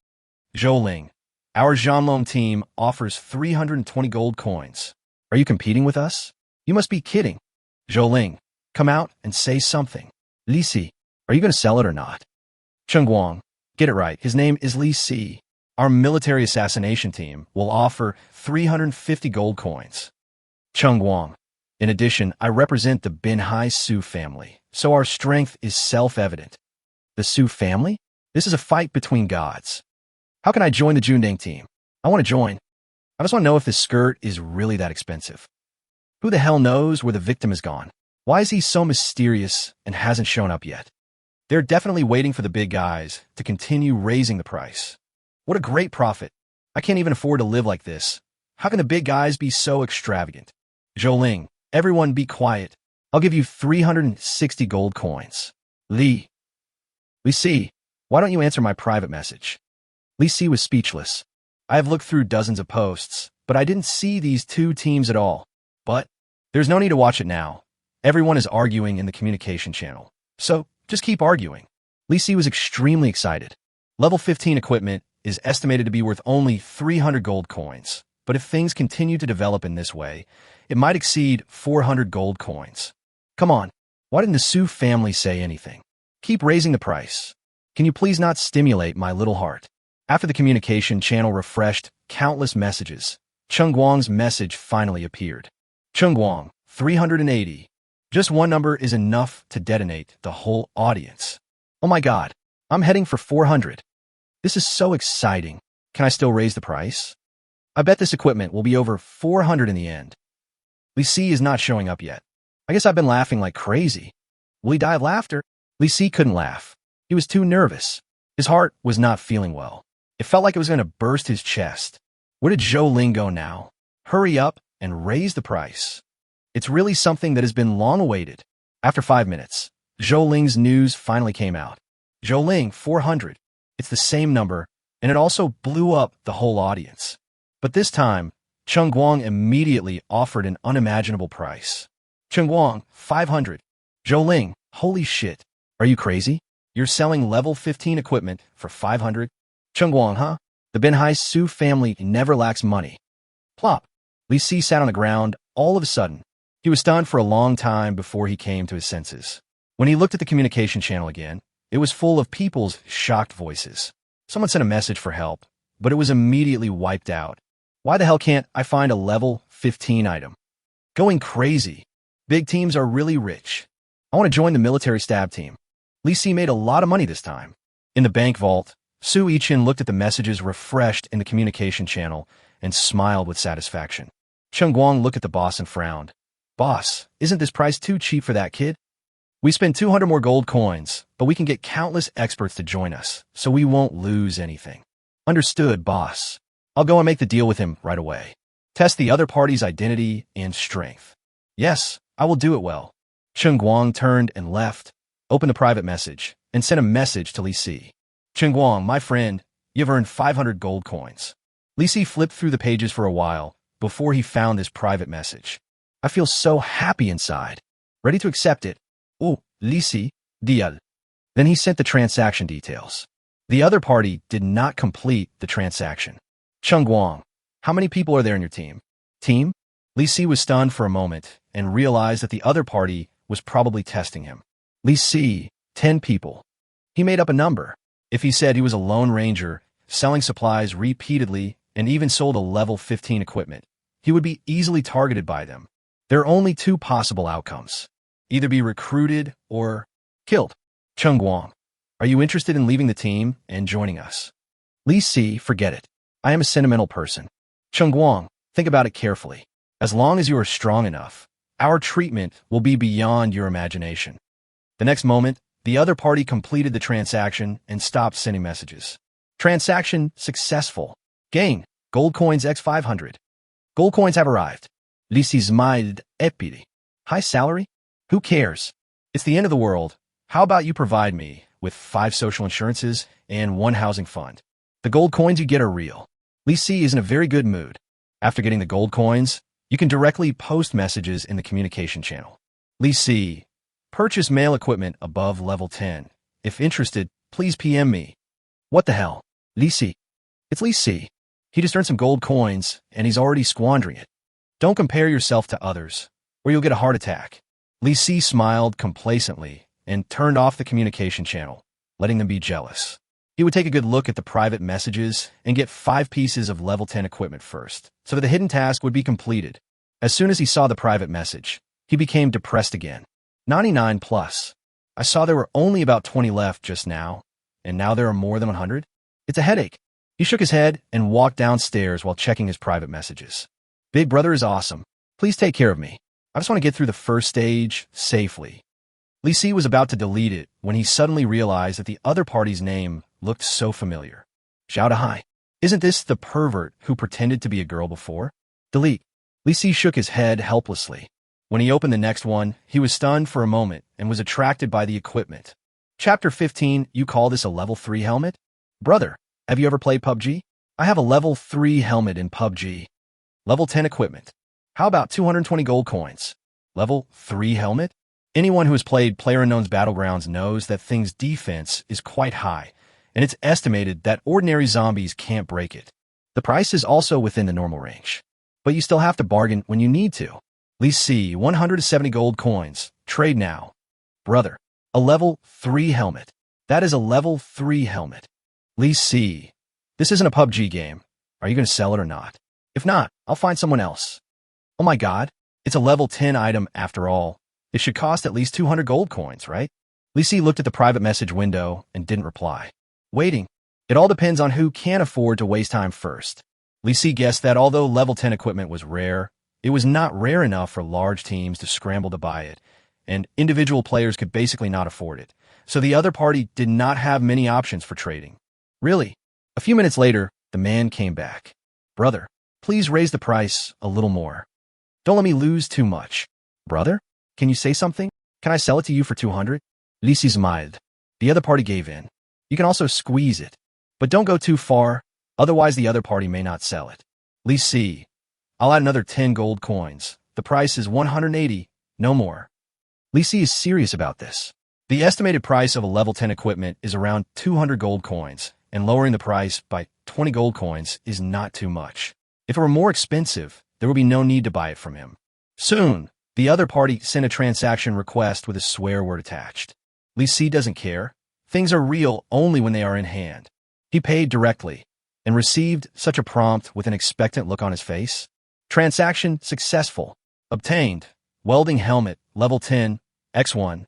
Zhou, our Zhanlong team offers 320 gold coins. Are you competing with us? You must be kidding. Zhou, come out and say something. Li Si, are you going to sell it or not? Chengguang, get it right. His name is Li Si. Our military assassination team will offer 350 gold coins. Chengguang, in addition, I represent the Binhai Su family, so our strength is self-evident. The Su family? This is a fight between gods. How can I join the Jundang team? I want to join. I just want to know if this skirt is really that expensive. Who the hell knows where the victim has gone? Why is he so mysterious and hasn't shown up yet? They're definitely waiting for the big guys to continue raising the price. What a great profit. I can't even afford to live like this. How can the big guys be so extravagant? Zhou Ling, everyone be quiet. I'll give you 360 gold coins. Li Si, why don't you answer my private message? Li Si was speechless. I have looked through dozens of posts, but I didn't see these two teams at all. But there's no need to watch it now. Everyone is arguing in the communication channel. So just keep arguing. Li Si was extremely excited. Level 15 equipment is estimated to be worth only 300 gold coins. But if things continue to develop in this way, it might exceed 400 gold coins. Come on, why didn't the Su family say anything? Keep raising the price. Can you please not stimulate my little heart? After the communication channel refreshed countless messages, Cheng Guang's message finally appeared. Cheng Guang, 380. Just one number is enough to detonate the whole audience. Oh my god, I'm heading for 400. This is so exciting. Can I still raise the price? I bet this equipment will be over 400 in the end. Li Si is not showing up yet. I guess I've been laughing like crazy. Will he die of laughter? Li Si couldn't laugh. He was too nervous. His heart was not feeling well. It felt like it was going to burst his chest. Where did Zhou Ling go now? Hurry up and raise the price. It's really something that has been long awaited. After 5 minutes, Zhou Ling's news finally came out. Zhou Ling, 400. It's the same number, and it also blew up the whole audience. But this time, Cheng Guang immediately offered an unimaginable price. Cheng Guang, 500. Zhou Ling, holy shit. Are you crazy? You're selling level 15 equipment for 500? Cheng Guang, huh? The Benhai Su family never lacks money. Plop. Li Si sat on the ground all of a sudden. He was stunned for a long time before he came to his senses. When he looked at the communication channel again, it was full of people's shocked voices. Someone sent a message for help, but it was immediately wiped out. Why the hell can't I find a level 15 item? Going crazy. Big teams are really rich. I want to join the military stab team. Li Si made a lot of money this time. In the bank vault, Su Yichin looked at the messages refreshed in the communication channel and smiled with satisfaction. Cheng Guang looked at the boss and frowned. Boss, isn't this price too cheap for that kid? We spend 200 more gold coins, but we can get countless experts to join us, so we won't lose anything. Understood, boss. I'll go and make the deal with him right away. Test the other party's identity and strength. Yes, I will do it well. Cheng Guang turned and left, opened the private message, and sent a message to Li Si. Cheng Guang, my friend, you've earned 500 gold coins. Li Si flipped through the pages for a while before he found this private message. I feel so happy inside. Ready to accept it. Oh, Li Si, Dial. Then he sent the transaction details. The other party did not complete the transaction. Cheng Guang, how many people are there in your team? Team? Li Si was stunned for a moment and realized that the other party was probably testing him. Li Si, 10 people. He made up a number. If he said he was a lone ranger, selling supplies repeatedly, and even sold a level 15 equipment, he would be easily targeted by them. There are only two possible outcomes. Either be recruited or killed. Cheng Guang, are you interested in leaving the team and joining us? Li Si, forget it. I am a sentimental person. Cheng Guang, think about it carefully. As long as you are strong enough, our treatment will be beyond your imagination. The next moment, the other party completed the transaction and stopped sending messages. Transaction successful. Gain. Gold coins X500. Gold coins have arrived. Li Si smiled epidly. High salary? Who cares? It's the end of the world. How about you provide me with 5 social insurances and 1 housing fund? The gold coins you get are real. Li Si is in a very good mood. After getting the gold coins, you can directly post messages in the communication channel. Li Si, purchase mail equipment above level 10. If interested, please PM me. What the hell? Li Si. It's Li Si. He just earned some gold coins, and he's already squandering it. Don't compare yourself to others, or you'll get a heart attack. Li Si smiled complacently and turned off the communication channel, letting them be jealous. He would take a good look at the private messages and get 5 pieces of level 10 equipment first, so that the hidden task would be completed. As soon as he saw the private message, he became depressed again. 99 plus. I saw there were only about 20 left just now, and now there are more than 100? It's a headache. He shook his head and walked downstairs while checking his private messages. Big brother is awesome. Please take care of me. I just want to get through the first stage safely. Li Si was about to delete it when he suddenly realized that the other party's name looked so familiar. Xiao Dahai. Isn't this the pervert who pretended to be a girl before? Delete. Li Si shook his head helplessly. When he opened the next one, he was stunned for a moment and was attracted by the equipment. Chapter 15, you call this a level 3 helmet? Brother, have you ever played PUBG? I have a level 3 helmet in PUBG. Level 10 equipment. How about 220 gold coins? Level 3 helmet? Anyone who has played PlayerUnknown's Battlegrounds knows that thing's defense is quite high, and it's estimated that ordinary zombies can't break it. The price is also within the normal range, but you still have to bargain when you need to. Li Si, 170 gold coins. Trade now. Brother, a level 3 helmet. That is a level 3 helmet. Li Si, this isn't a PUBG game. Are you going to sell it or not? If not, I'll find someone else. Oh my god, it's a level 10 item after all. It should cost at least 200 gold coins, right? Li Si looked at the private message window and didn't reply. Waiting. It all depends on who can afford to waste time first. Li Si guessed that although level 10 equipment was rare, it was not rare enough for large teams to scramble to buy it, and individual players could basically not afford it. So the other party did not have many options for trading. Really? A few minutes later, the man came back. Brother, please raise the price a little more. Don't let me lose too much. Brother? Can you say something? Can I sell it to you for 200? Li Si smiled. The other party gave in. You can also squeeze it, but don't go too far, otherwise the other party may not sell it. Li Si, I'll add another 10 gold coins. The price is 180, no more. Li Si is serious about this. The estimated price of a level 10 equipment is around 200 gold coins, and lowering the price by 20 gold coins is not too much. If it were more expensive, there would be no need to buy it from him. Soon, the other party sent a transaction request with a swear word attached. Li Si doesn't care. Things are real only when they are in hand. He paid directly and received such a prompt with an expectant look on his face. Transaction successful. Obtained. Welding helmet, level 10, X1.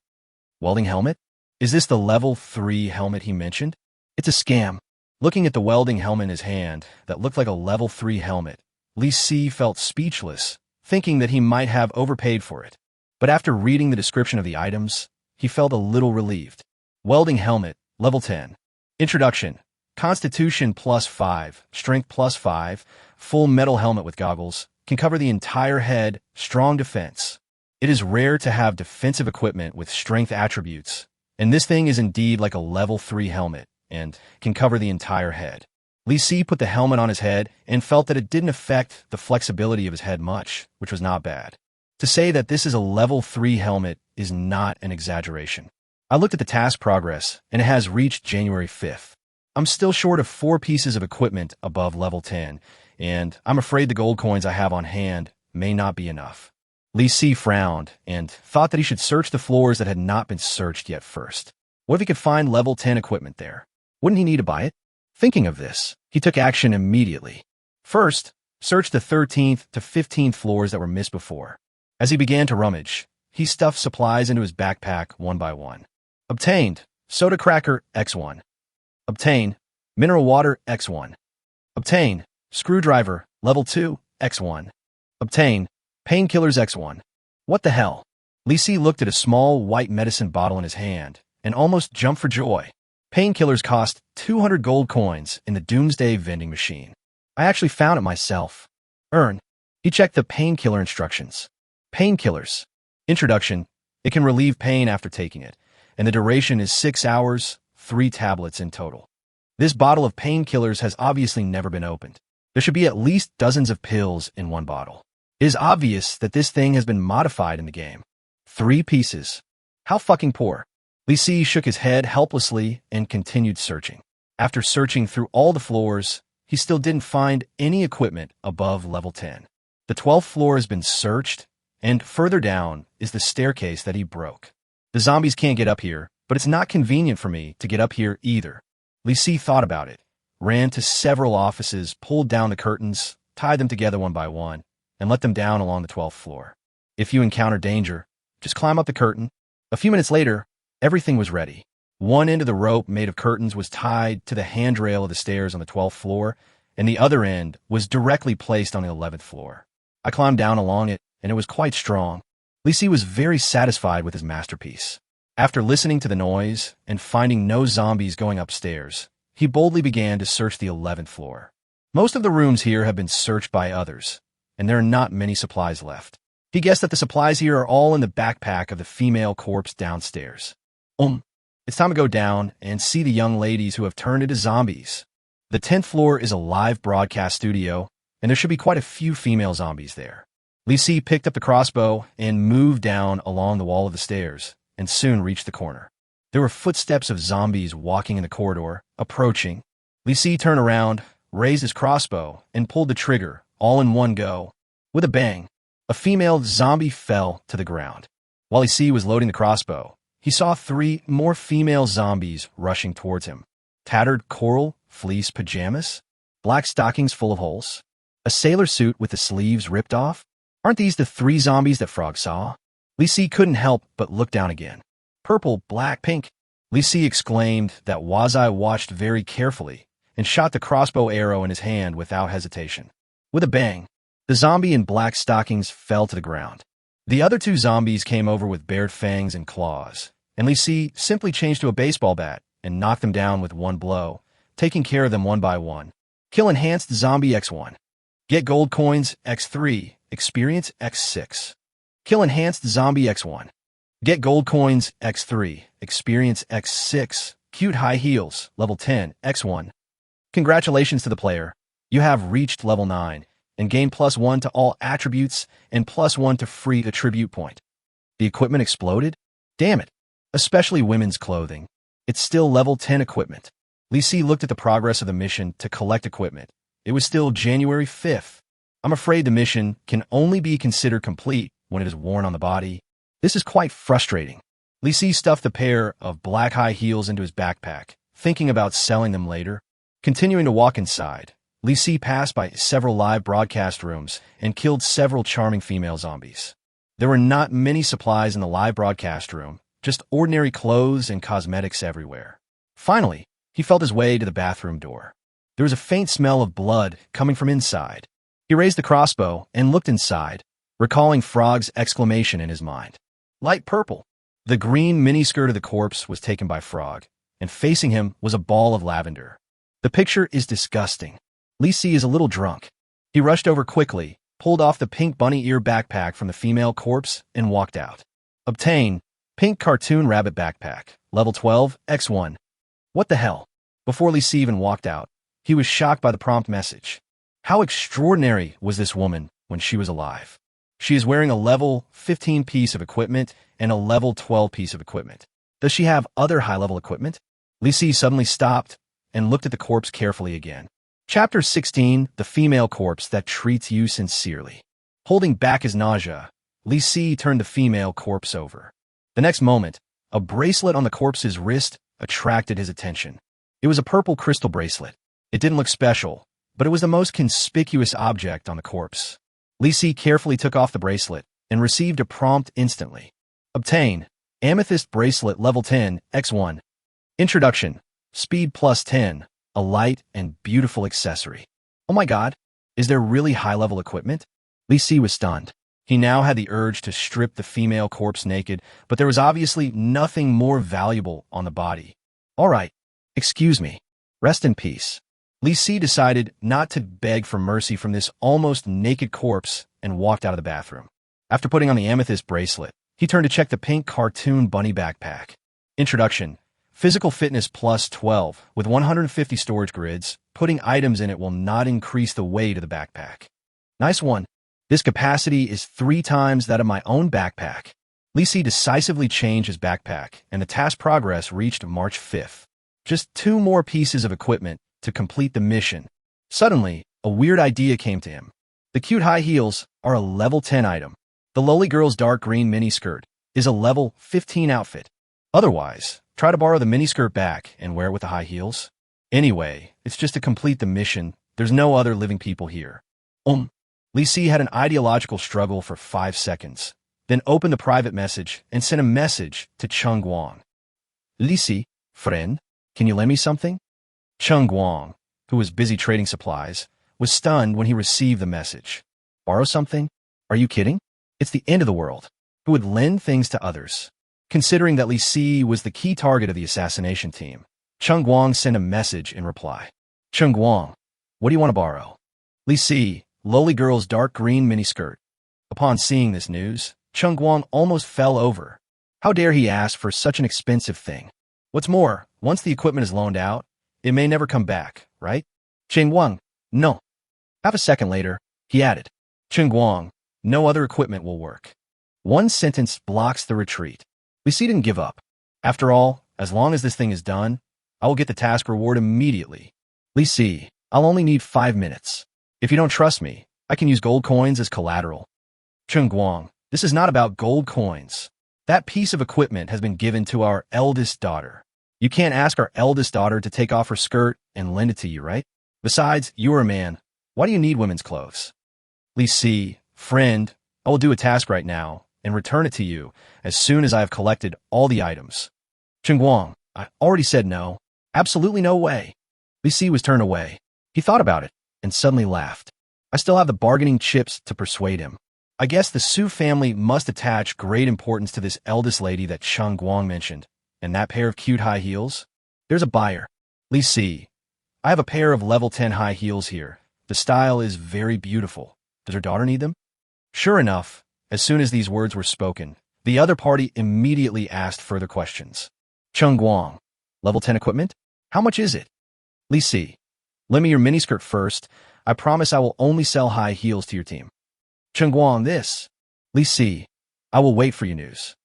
Welding helmet? Is this the level 3 helmet he mentioned? It's a scam. Looking at the welding helmet in his hand that looked like a level 3 helmet, Li Si felt speechless, thinking that he might have overpaid for it. But after reading the description of the items, he felt a little relieved. Welding helmet, level 10. Introduction. Constitution +5, strength +5, full metal helmet with goggles, can cover the entire head, strong defense. It is rare to have defensive equipment with strength attributes, and this thing is indeed like a level 3 helmet, and can cover the entire head. Li Si put the helmet on his head and felt that it didn't affect the flexibility of his head much, which was not bad. To say that this is a level 3 helmet is not an exaggeration. I looked at the task progress, and it has reached January 5th. I'm still short of 4 pieces of equipment above level 10, and I'm afraid the gold coins I have on hand may not be enough. Li Si frowned and thought that he should search the floors that had not been searched yet first. What if he could find level 10 equipment there? Wouldn't he need to buy it? Thinking of this, he took action immediately. First, search the 13th to 15th floors that were missed before. As he began to rummage, he stuffed supplies into his backpack one by one. Obtained, soda cracker X1. Obtain, mineral water X1. Obtain, screwdriver, level 2, X1. Obtain, painkillers X1. What the hell? Li Si looked at a small white medicine bottle in his hand and almost jumped for joy. Painkillers cost 200 gold coins in the doomsday vending machine. I actually found it myself. Earn. He checked the painkiller instructions. Painkillers. Introduction. It can relieve pain after taking it, and the duration is 6 hours, 3 tablets in total. This bottle of painkillers has obviously never been opened. There should be at least dozens of pills in one bottle. It is obvious that this thing has been modified in the game. 3 pieces. How fucking poor. Li Si shook his head helplessly and continued searching. After searching through all the floors, he still didn't find any equipment above level 10. The 12th floor has been searched, and further down is the staircase that he broke. The zombies can't get up here, but it's not convenient for me to get up here either. Li Si thought about it, ran to several offices, pulled down the curtains, tied them together one by one, and let them down along the 12th floor. If you encounter danger, just climb up the curtain. A few minutes later, everything was ready. One end of the rope made of curtains was tied to the handrail of the stairs on the 12th floor, and the other end was directly placed on the 11th floor. I climbed down along it, and it was quite strong. Lisi was very satisfied with his masterpiece. After listening to the noise and finding no zombies going upstairs, he boldly began to search the 11th floor. Most of the rooms here have been searched by others, and there are not many supplies left. He guessed that the supplies here are all in the backpack of the female corpse downstairs. It's time to go down and see the young ladies who have turned into zombies. The 10th floor is a live broadcast studio, and there should be quite a few female zombies there. Lisi picked up the crossbow and moved down along the wall of the stairs, and soon reached the corner. There were footsteps of zombies walking in the corridor, approaching. Lisi turned around, raised his crossbow, and pulled the trigger, all in one go. With a bang, a female zombie fell to the ground. While Lisi was loading the crossbow, he saw 3 more female zombies rushing towards him. Tattered coral fleece pajamas, black stockings full of holes, a sailor suit with the sleeves ripped off. Aren't these the 3 zombies that Frog saw? Lisi couldn't help but look down again. Purple, black, pink. Lisi exclaimed that Wazai watched very carefully and shot the crossbow arrow in his hand without hesitation. With a bang, the zombie in black stockings fell to the ground. The other 2 zombies came over with bared fangs and claws, and Lisi simply changed to a baseball bat and knocked them down with one blow, taking care of them one by one. Kill enhanced zombie X1. Get gold coins X3, experience X6. Kill enhanced zombie X1. Get gold coins X3, experience X6, cute high heels, level 10, X1. Congratulations to the player. You have reached level 9 and gain +1 to all attributes and +1 to free attribute point. The equipment exploded? Damn it. Especially women's clothing. It's still level 10 equipment. Lisi looked at the progress of the mission to collect equipment. It was still January 5th. I'm afraid the mission can only be considered complete when it is worn on the body. This is quite frustrating. Lisi stuffed a pair of black high heels into his backpack, thinking about selling them later. Continuing to walk inside, Lisi passed by several live broadcast rooms and killed several charming female zombies. There were not many supplies in the live broadcast room, just ordinary clothes and cosmetics everywhere. Finally, he felt his way to the bathroom door. There was a faint smell of blood coming from inside. He raised the crossbow and looked inside, recalling Frog's exclamation in his mind. Light purple. The green miniskirt of the corpse was taken by Frog, and facing him was a ball of lavender. The picture is disgusting. Lisi is a little drunk. He rushed over quickly, pulled off the pink bunny ear backpack from the female corpse, and walked out. Obtain pink cartoon rabbit backpack, level 12, X1. What the hell? Before Lisi even walked out, he was shocked by the prompt message. How extraordinary was this woman when she was alive? She is wearing a level 15 piece of equipment and a level 12 piece of equipment. Does she have other high-level equipment? Lisi suddenly stopped and looked at the corpse carefully again. Chapter 16, The Female Corpse That Treats You Sincerely. Holding back his nausea, Lisi turned the female corpse over. The next moment, a bracelet on the corpse's wrist attracted his attention. It was a purple crystal bracelet. It didn't look special, but it was the most conspicuous object on the corpse. Lisi carefully took off the bracelet and received a prompt instantly. Obtain Amethyst Bracelet Level 10, X1. Introduction. Speed +10. A light and beautiful accessory. Oh my god, is there really high-level equipment? Lisi was stunned. He now had the urge to strip the female corpse naked, but there was obviously nothing more valuable on the body. All right, excuse me. Rest in peace. Lisi decided not to beg for mercy from this almost naked corpse and walked out of the bathroom. After putting on the amethyst bracelet, he turned to check the pink cartoon bunny backpack. Introduction. Physical fitness +12 with 150 storage grids. Putting items in it will not increase the weight of the backpack. Nice one. This capacity is 3 times that of my own backpack. Lisi decisively changed his backpack, and the task progress reached March 5th. Just 2 more pieces of equipment to complete the mission. Suddenly, a weird idea came to him. The cute high heels are a level 10 item. The lowly girl's dark green miniskirt is a level 15 outfit. Otherwise, try to borrow the miniskirt back and wear it with the high heels. Anyway, it's just to complete the mission. There's no other living people here. Lisi had an ideological struggle for 5 seconds, then opened the private message and sent a message to Chung Guang. Lisi, Friend, can you lend me something? Chung Guang, who was busy trading supplies, was stunned when he received the message. Borrow something? Are you kidding? It's the end of the world. Who would lend things to others? Considering that Li Si was the key target of the assassination team, Chung Guang sent a message in reply. Chung Guang, what do you want to borrow? Li Si, lowly girl's dark green miniskirt. Upon seeing this news, Chung Guang almost fell over. How dare he ask for such an expensive thing? What's more, once the equipment is loaned out, it may never come back, right? Chen Guang, no. Half a second later, he added, Chen Guang, no other equipment will work. One sentence blocks the retreat. Li Si didn't give up. After all, as long as this thing is done, I will get the task reward immediately. Li Si, I'll only need 5 minutes. If you don't trust me, I can use gold coins as collateral. Chung Guang, this is not about gold coins. That piece of equipment has been given to our eldest daughter. You can't ask our eldest daughter to take off her skirt and lend it to you, right? Besides, you are a man. Why do you need women's clothes? Li Si, friend, I will do a task right now and return it to you as soon as I have collected all the items. Chung Guang, I already said no. Absolutely no way. Li Si was turned away. He thought about it and suddenly laughed. I still have the bargaining chips to persuade him. I guess the Su family must attach great importance to this eldest lady that Chung Guang mentioned. And that pair of cute high heels? There's a buyer. Li Si, I have a pair of level 10 high heels here. The style is very beautiful. Does her daughter need them? Sure enough, as soon as these words were spoken, the other party immediately asked further questions. Chung Guang, level 10 equipment? How much is it? Li Si, lend me your miniskirt first. I promise I will only sell high heels to your team. Chung Guang, this. Li Si, I will wait for your news.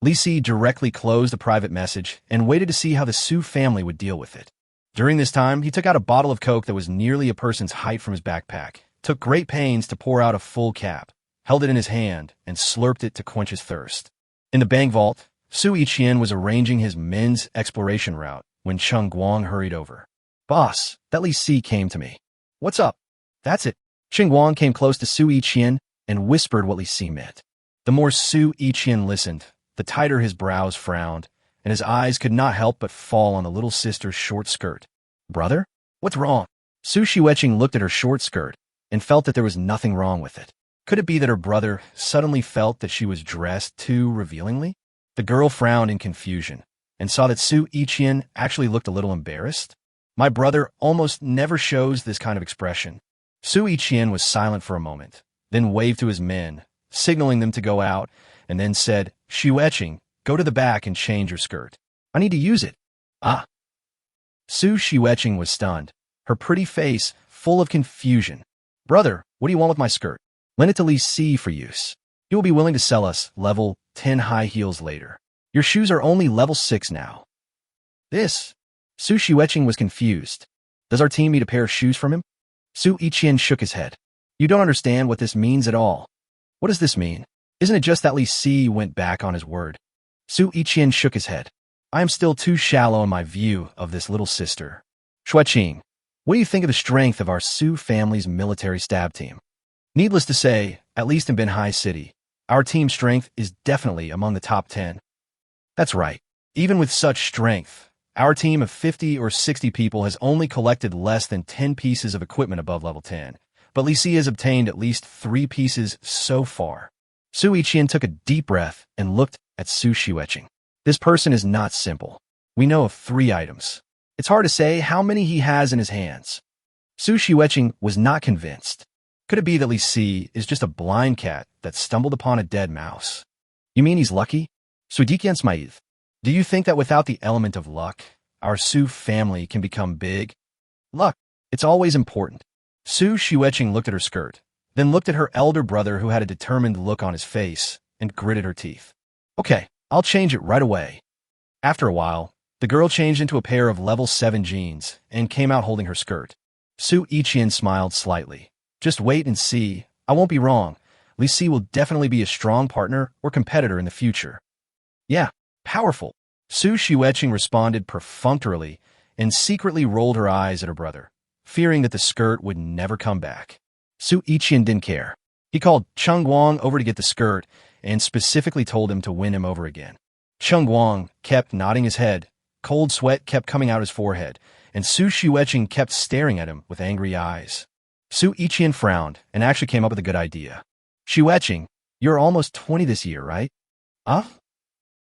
Li Si directly closed the private message and waited to see how the Su family would deal with it. During this time, he took out a bottle of Coke that was nearly a person's height from his backpack, took great pains to pour out a full cap, held it in his hand, and slurped it to quench his thirst. In the bank vault, Su Yiqian was arranging his men's exploration route when Chung Guang hurried over. Boss, that Li Si came to me. What's up? That's it. Chung Guang came close to Su Yiqian and whispered what Li Si meant. The more Su Yiqian listened, the tighter his brows frowned, and his eyes could not help but fall on the little sister's short skirt. Brother? What's wrong? Su Shiweqing looked at her short skirt and felt that there was nothing wrong with it. Could it be that her brother suddenly felt that she was dressed too revealingly? The girl frowned in confusion and saw that Su Yiqian actually looked a little embarrassed. My brother almost never shows this kind of expression. Su Yiqian was silent for a moment, then waved to his men, signaling them to go out, and then said, Shiweqing, go to the back and change your skirt. I need to use it. Ah. Su Shiweqing was stunned, her pretty face full of confusion. Brother, what do you want with my skirt? Lend it to Li Si for use. He will be willing to sell us level 10 high heels later. Your shoes are only level 6 now. This. Su Shiweqing was confused. Does our team need a pair of shoes from him? Su Yiqian shook his head. You don't understand what this means at all. What does this mean? Isn't it just that Li Si went back on his word? Su Yiqian shook his head. I am still too shallow in my view of this little sister. Shueqing, what do you think of the strength of our Su family's military stab team? Needless to say, at least in Benhai City, our team's strength is definitely among the top 10. That's right. Even with such strength, our team of 50 or 60 people has only collected less than 10 pieces of equipment above level 10, but Li Si has obtained at least 3 pieces so far. Su Yiqian took a deep breath and looked at Su Shiweqing. This person is not simple. We know of 3 items. It's hard to say how many he has in his hands. Su Shiweqing was not convinced. Could it be that Li Si is just a blind cat that stumbled upon a dead mouse? You mean he's lucky? Sudikian Smaïd, do you think that without the element of luck, our Su family can become big? Luck, it's always important. Su Shiweqing looked at her skirt, then looked at her elder brother who had a determined look on his face and gritted her teeth. Okay, I'll change it right away. After a while, the girl changed into a pair of level 7 jeans and came out holding her skirt. Su Yiqian smiled slightly. Just wait and see. I won't be wrong. Li Si will definitely be a strong partner or competitor in the future. Yeah, powerful. Su Shiweqing responded perfunctorily and secretly rolled her eyes at her brother, fearing that the skirt would never come back. Su Yiqian didn't care. He called Chung Guang over to get the skirt and specifically told him to win him over again. Chung Guang kept nodding his head, Cold sweat kept coming out his forehead, and Su Shiueqing kept staring at him with angry eyes. Su Ichian frowned and actually came up with a good idea. Shiueqing, you're almost 20 this year, right? Huh?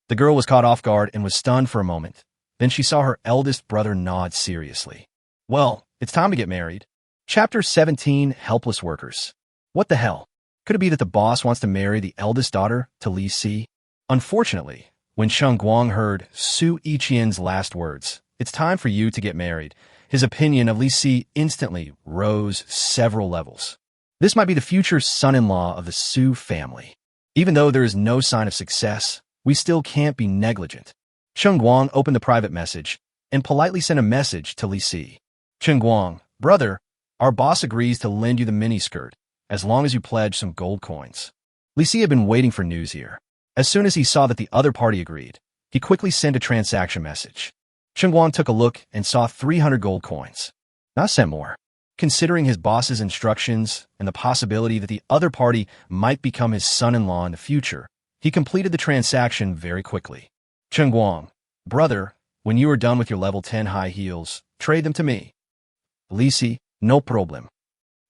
The girl was caught off guard and was stunned for a moment. Then she saw her eldest brother nod seriously. Well, it's time to get married. Chapter 17, Helpless Workers. What the hell? Could it be that the boss wants to marry the eldest daughter to Li Si? Unfortunately, when Sheng Guang heard Su Ichian's last words, "It's time for you to get married," his opinion of Li Si instantly rose several levels. This might be the future son-in-law of the Su family. Even though there is no sign of success, we still can't be negligent. Sheng Guang opened the private message and politely sent a message to Li Si. Sheng Guang, brother, our boss agrees to lend you the miniskirt as long as you pledge some gold coins. Li Si had been waiting for news here. As soon as he saw that the other party agreed, he quickly sent a transaction message. Sheng Guang took a look and saw 300 gold coins. Not sent more. Considering his boss's instructions and the possibility that the other party might become his son-in-law in the future, he completed the transaction very quickly. Sheng Guang, brother, when you are done with your level 10 high heels, trade them to me. Li Si, no problem.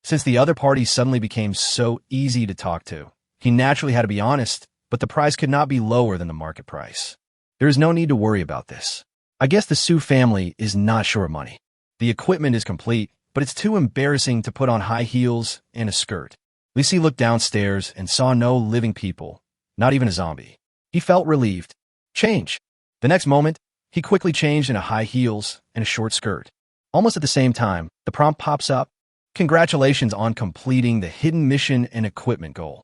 Since the other party suddenly became so easy to talk to, he naturally had to be honest, but the price could not be lower than the market price. There is no need to worry about this. I guess the Su family is not short of money. The equipment is complete, but it's too embarrassing to put on high heels and a skirt. Li Si looked downstairs and saw no living people, not even a zombie. He felt relieved. Change. The next moment, he quickly changed into high heels and a short skirt. Almost at the same time, the prompt pops up. Congratulations on completing the hidden mission and equipment goal.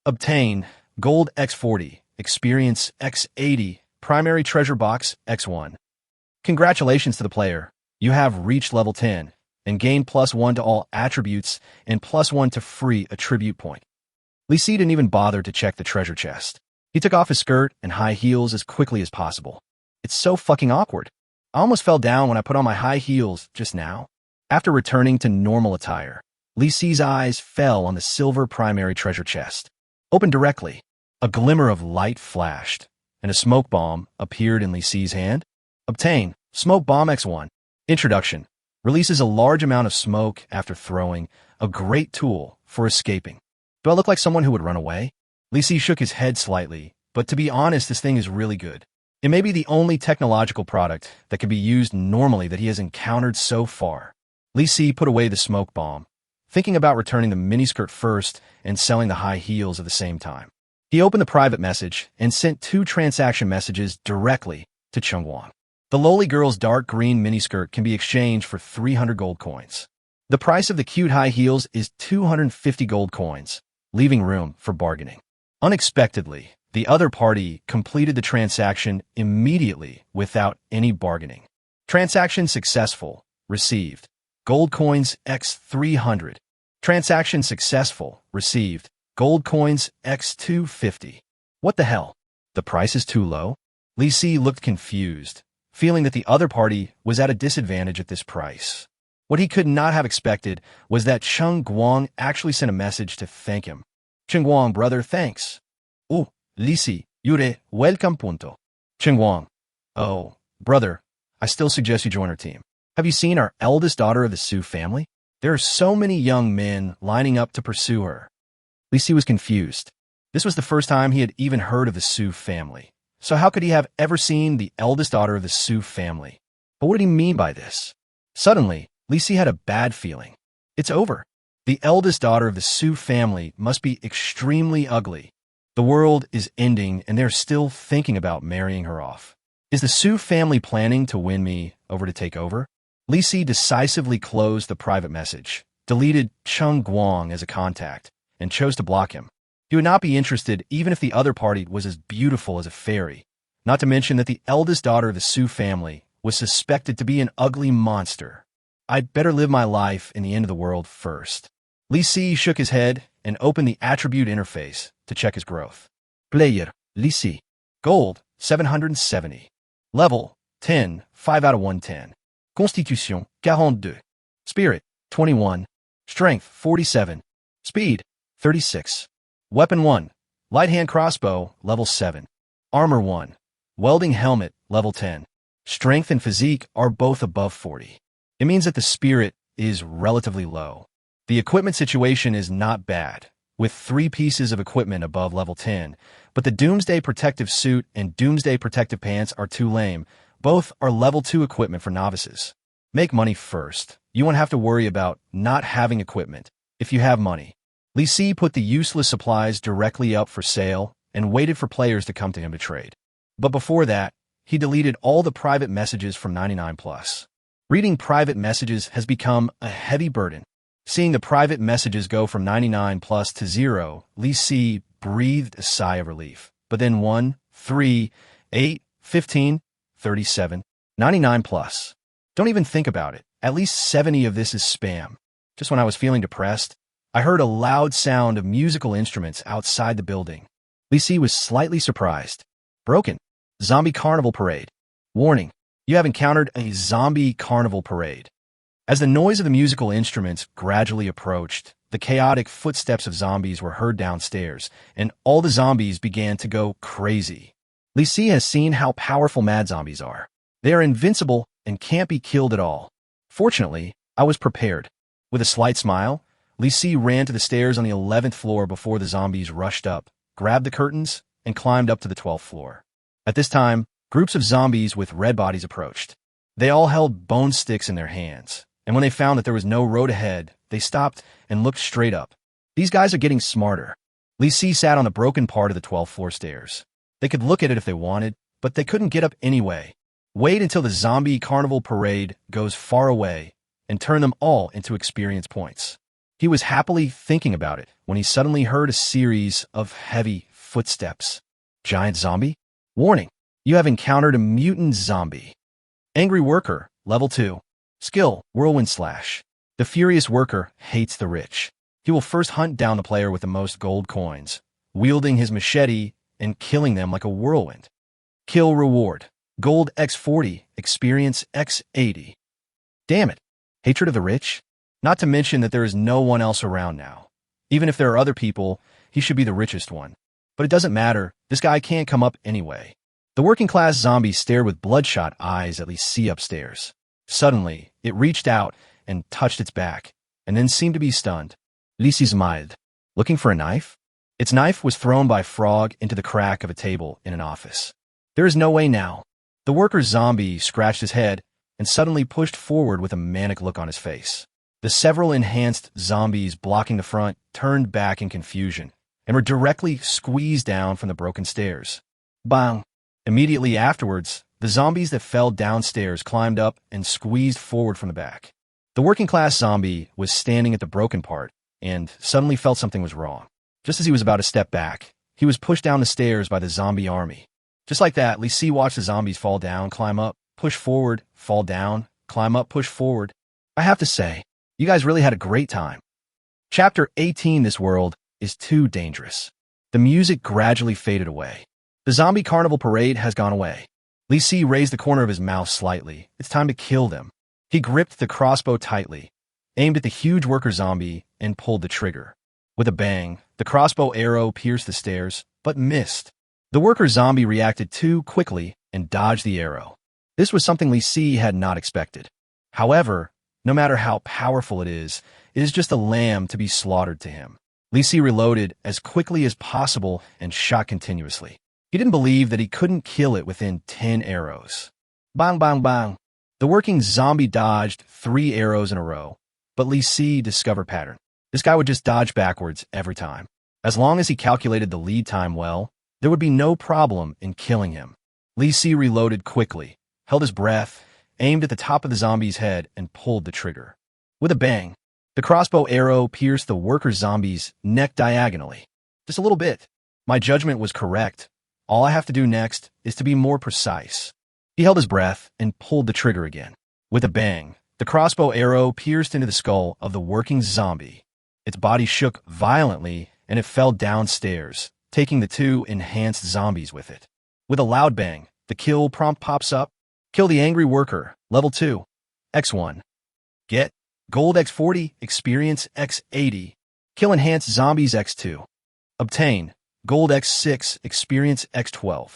Obtain Gold X40, Experience X80, Primary Treasure Box X1. Congratulations to the player. You have reached level 10 and gained +1 to all attributes and +1 to free attribute point. Li Si didn't even bother to check the treasure chest. He took off his skirt and high heels as quickly as possible. It's so fucking awkward. I almost fell down when I put on my high heels just now. After returning to normal attire, Li Si's eyes fell on the silver primary treasure chest. Opened directly, a glimmer of light flashed, and a smoke bomb appeared in Li Si's hand. Obtain Smoke Bomb X1. Introduction. Releases a large amount of smoke after throwing, a great tool for escaping. Do I look like someone who would run away? Li Si shook his head slightly, but to be honest, this thing is really good. It may be the only technological product that can be used normally that he has encountered so far. Li Si put away the smoke bomb, thinking about returning the miniskirt first and selling the high heels at the same time. He opened the private message and sent 2 transaction messages directly to Sheng Guang. The lowly girl's dark green miniskirt can be exchanged for 300 gold coins. The price of the cute high heels is 250 gold coins, leaving room for bargaining. Unexpectedly, the other party completed the transaction immediately without any bargaining. Transaction successful. Received. Gold coins X 300. Transaction successful. Received. Gold coins X 250. What the hell? The price is too low? Li Si looked confused, feeling that the other party was at a disadvantage at this price. What he could not have expected was that Sheng Guang actually sent a message to thank him. Sheng Guang, brother, thanks. Oh, Li Si, Yure, welcome punto. Sheng Guang. Oh, brother, I still suggest you join our team. Have you seen our eldest daughter of the Su family? There are so many young men lining up to pursue her. Li Si was confused. This was the first time he had even heard of the Su family. So how could he have ever seen the eldest daughter of the Su family? But what did he mean by this? Suddenly, Li Si had a bad feeling. It's over. The eldest daughter of the Su family must be extremely ugly. The world is ending and they're still thinking about marrying her off. Is the Su family planning to win me over to take over? Li Si decisively closed the private message, deleted Sheng Guang as a contact, and chose to block him. He would not be interested even if the other party was as beautiful as a fairy, not to mention that the eldest daughter of the Su family was suspected to be an ugly monster. I'd better live my life in the end of the world first. Li Si shook his head and opened the attribute interface to check his growth. Player, Li Si. Gold, 770. Level, 10, 5 out of 110. Constitution, 42. Spirit, 21. Strength, 47. Speed, 36. Weapon 1. Light hand crossbow, level 7. Armor 1. Welding helmet, level 10. Strength and physique are both above 40. It means that the spirit is relatively low. The equipment situation is not bad, with 3 pieces of equipment above level 10, but the Doomsday Protective Suit and Doomsday Protective Pants are too lame. Both are level 2 equipment for novices. Make money first. You won't have to worry about not having equipment if you have money. Lee Si put the useless supplies directly up for sale and waited for players to come to him to trade. But before that, he deleted all the private messages from 99+. Reading private messages has become a heavy burden. Seeing the private messages go from 99+ to 0, Lee Si breathed a sigh of relief. But then 1, 3, 8, 15, 37, 99+. Don't even think about it. At least 70 of this is spam. Just when I was feeling depressed, I heard a loud sound of musical instruments outside the building. Lee Si was slightly surprised. Broken. Zombie Carnival Parade. Warning. You have encountered a zombie carnival parade. As the noise of the musical instruments gradually approached, the chaotic footsteps of zombies were heard downstairs, and all the zombies began to go crazy. Lee Si has seen how powerful mad zombies are. They are invincible and can't be killed at all. Fortunately, I was prepared. With a slight smile, Lee Si ran to the stairs on the 11th floor before the zombies rushed up, grabbed the curtains, and climbed up to the 12th floor. At this time, groups of zombies with red bodies approached. They all held bone sticks in their hands, and when they found that there was no road ahead, they stopped and looked straight up. These guys are getting smarter. Lee Si sat on the broken part of the 12th floor stairs. They could look at it if they wanted, but they couldn't get up anyway. Wait until the zombie carnival parade goes far away and turn them all into experience points. He was happily thinking about it when he suddenly heard a series of heavy footsteps. Giant zombie? Warning, you have encountered a mutant zombie. Angry Worker, Level 2. Skill, Whirlwind Slash. The furious worker hates the rich. He will first hunt down the player with the most gold coins, wielding his machete and killing them like a whirlwind. Kill Reward, Gold X40, Experience X80. Damn it, hatred of the rich? Not to mention that there is no one else around now. Even if there are other people, he should be the richest one. But it doesn't matter, this guy can't come up anyway. The working-class zombie stared with bloodshot eyes at Lee Si upstairs. Suddenly, it reached out and touched its back, and then seemed to be stunned. Lee Si smiled. Looking for a knife? Its knife was thrown by Frog into the crack of a table in an office. There is no way now. The worker's zombie scratched his head and suddenly pushed forward with a manic look on his face. The several enhanced zombies blocking the front turned back in confusion and were directly squeezed down from the broken stairs. Bang! Immediately afterwards, the zombies that fell downstairs climbed up and squeezed forward from the back. The working-class zombie was standing at the broken part and suddenly felt something was wrong. Just as he was about to step back, he was pushed down the stairs by the zombie army. Just like that, Lee Si watched the zombies fall down, climb up, push forward, fall down, climb up, push forward. I have to say, you guys really had a great time. Chapter 18, This World is Too Dangerous. The music gradually faded away. The zombie carnival parade has gone away. Lee Si raised the corner of his mouth slightly. It's time to kill them. He gripped the crossbow tightly, aimed at the huge worker zombie, and pulled the trigger. With a bang, the crossbow arrow pierced the stairs, but missed. The worker zombie reacted too quickly and dodged the arrow. This was something Lee Si had not expected. However, no matter how powerful it is just a lamb to be slaughtered to him. Lee Si reloaded as quickly as possible and shot continuously. He didn't believe that he couldn't kill it within 10 arrows. Bang, bang, bang. The working zombie dodged 3 arrows in a row, but Lee Si discovered pattern. This guy would just dodge backwards every time. As long as he calculated the lead time well, there would be no problem in killing him. Lee Si reloaded quickly, held his breath, aimed at the top of the zombie's head, and pulled the trigger. With a bang, the crossbow arrow pierced the worker zombie's neck diagonally. Just a little bit. My judgment was correct. All I have to do next is to be more precise. He held his breath and pulled the trigger again. With a bang, the crossbow arrow pierced into the skull of the working zombie. Its body shook violently and it fell downstairs, taking the 2 enhanced zombies with it. With a loud bang, the kill prompt pops up. Kill the angry worker, level 2, X1. Get Gold X40, Experience X80. Kill enhanced zombies X2. Obtain Gold X6, Experience X12.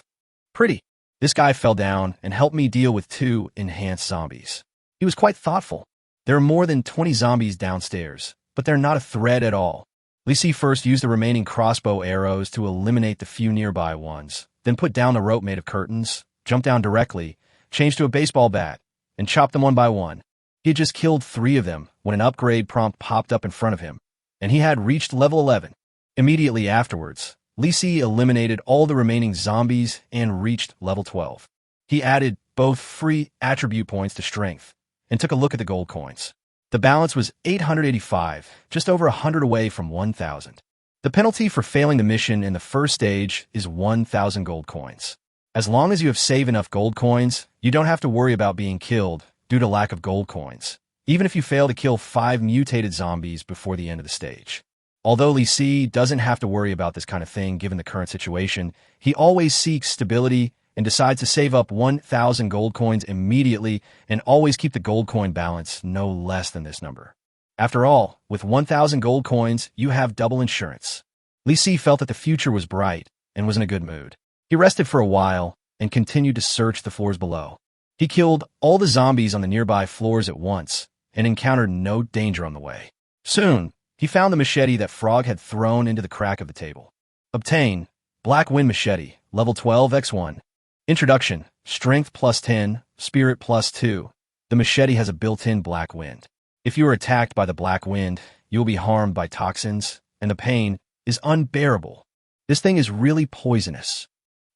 Pretty. This guy fell down and helped me deal with 2 enhanced zombies. He was quite thoughtful. There are more than 20 zombies downstairs, but they're not a threat at all. Li Si first used the remaining crossbow arrows to eliminate the few nearby ones, then put down the rope made of curtains, jumped down directly, changed to a baseball bat, and chopped them one by one. He had just killed 3 of them when an upgrade prompt popped up in front of him, and he had reached level 11. Immediately afterwards, Li Si eliminated all the remaining zombies and reached level 12. He added both free attribute points to strength and took a look at the gold coins. The balance was 885, just over 100 away from 1,000. The penalty for failing the mission in the first stage is 1,000 gold coins. As long as you have saved enough gold coins, you don't have to worry about being killed due to lack of gold coins, even if you fail to kill 5 mutated zombies before the end of the stage. Although Li Si doesn't have to worry about this kind of thing given the current situation, he always seeks stability and decides to save up 1,000 gold coins immediately and always keep the gold coin balance no less than this number. After all, with 1,000 gold coins, you have double insurance. Li Si felt that the future was bright and was in a good mood. He rested for a while and continued to search the floors below. He killed all the zombies on the nearby floors at once and encountered no danger on the way. Soon, he found the machete that Frog had thrown into the crack of the table. Obtain Black Wind Machete, level 12 x1. Introduction, Strength plus 10, Spirit plus 2. The machete has a built-in black wind. If you are attacked by the black wind, you will be harmed by toxins, and the pain is unbearable. This thing is really poisonous.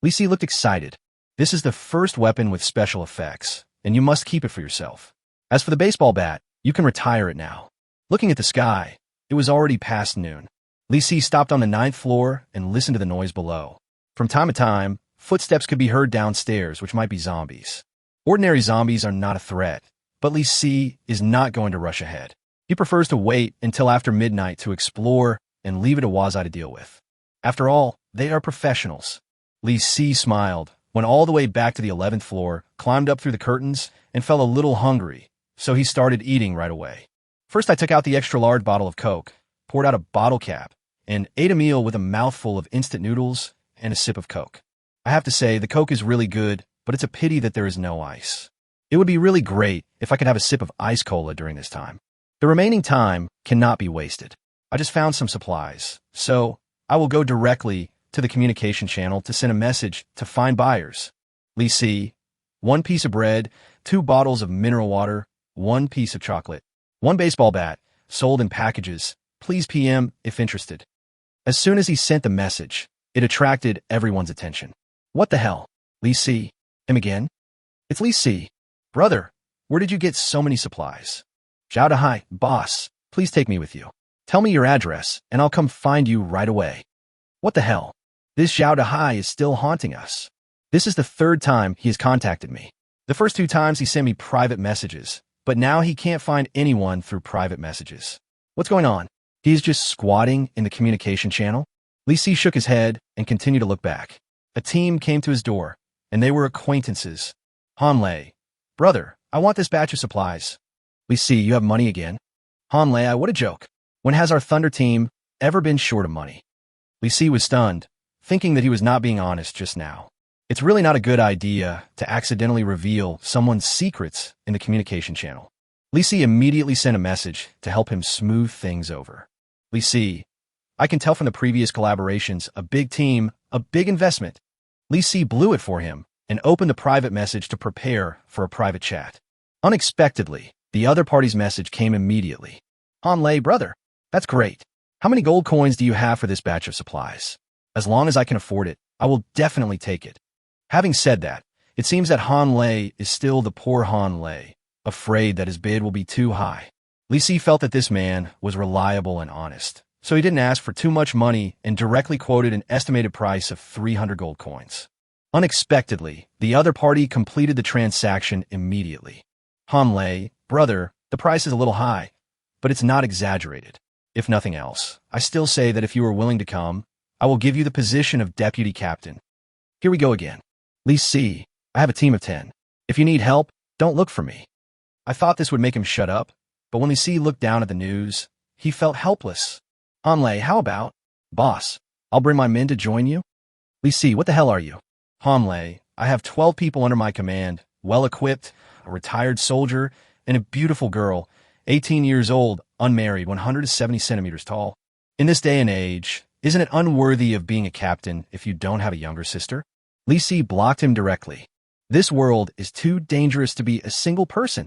Li Si looked excited. This is the first weapon with special effects, and you must keep it for yourself. As for the baseball bat, you can retire it now. Looking at the sky, it was already past noon. Li Si stopped on the 9th floor and listened to the noise below. From time to time, footsteps could be heard downstairs, which might be zombies. Ordinary zombies are not a threat, but Li Si is not going to rush ahead. He prefers to wait until after midnight to explore and leave it to Wazi to deal with. After all, they are professionals. Li Si smiled, went all the way back to the 11th floor, climbed up through the curtains, and felt a little hungry, so he started eating right away. First, I took out the extra-large bottle of Coke, poured out a bottle cap, and ate a meal with a mouthful of instant noodles and a sip of Coke. I have to say, the Coke is really good, but it's a pity that there is no ice. It would be really great if I could have a sip of ice cola during this time. The remaining time cannot be wasted. I just found some supplies, so I will go directly to the communication channel to send a message to find buyers. Li Si, 1 piece of bread, 2 bottles of mineral water, 1 piece of chocolate, 1 baseball bat, sold in packages. Please PM if interested. As soon as he sent the message, it attracted everyone's attention. What the hell? Li Si? Him again? It's Li Si. Brother, where did you get so many supplies? Zhao Dahai, boss, please take me with you. Tell me your address, and I'll come find you right away. What the hell? This Zhao Dahai is still haunting us. This is the 3rd time he has contacted me. The first 2 times he sent me private messages, but now he can't find anyone through private messages. What's going on? He is just squatting in the communication channel? Li Si shook his head and continued to look back. A team came to his door, and they were acquaintances. Han Lei, brother, I want this batch of supplies. Li Si, you have money again? Han Lei, what a joke. When has our Thunder team ever been short of money? Li Si was stunned, thinking that he was not being honest just now. It's really not a good idea to accidentally reveal someone's secrets in the communication channel. Li Si immediately sent a message to help him smooth things over. Li Si, I can tell from the previous collaborations, a big team, a big investment. Li Si blew it for him and opened the private message to prepare for a private chat. Unexpectedly, the other party's message came immediately. Han Lei, brother, that's great. How many gold coins do you have for this batch of supplies? As long as I can afford it, I will definitely take it. Having said that, it seems that Han Lei is still the poor Han Lei, afraid that his bid will be too high. Li Si felt that this man was reliable and honest, so he didn't ask for too much money and directly quoted an estimated price of 300 gold coins. Unexpectedly, the other party completed the transaction immediately. Han Lei, brother, the price is a little high, but it's not exaggerated. If nothing else, I still say that if you are willing to come, I will give you the position of deputy captain. Here we go again. Li Si, I have a team of 10. If you need help, don't look for me. I thought this would make him shut up, but when Li Si looked down at the news, he felt helpless. Han Lei, how about? Boss, I'll bring my men to join you. Li Si, what the hell are you? Han Lei, I have 12 people under my command, well-equipped, a retired soldier, and a beautiful girl, 18 years old, unmarried, 170 centimeters tall. In this day and age, isn't it unworthy of being a captain if you don't have a younger sister? Li Si blocked him directly. This world is too dangerous to be a single person.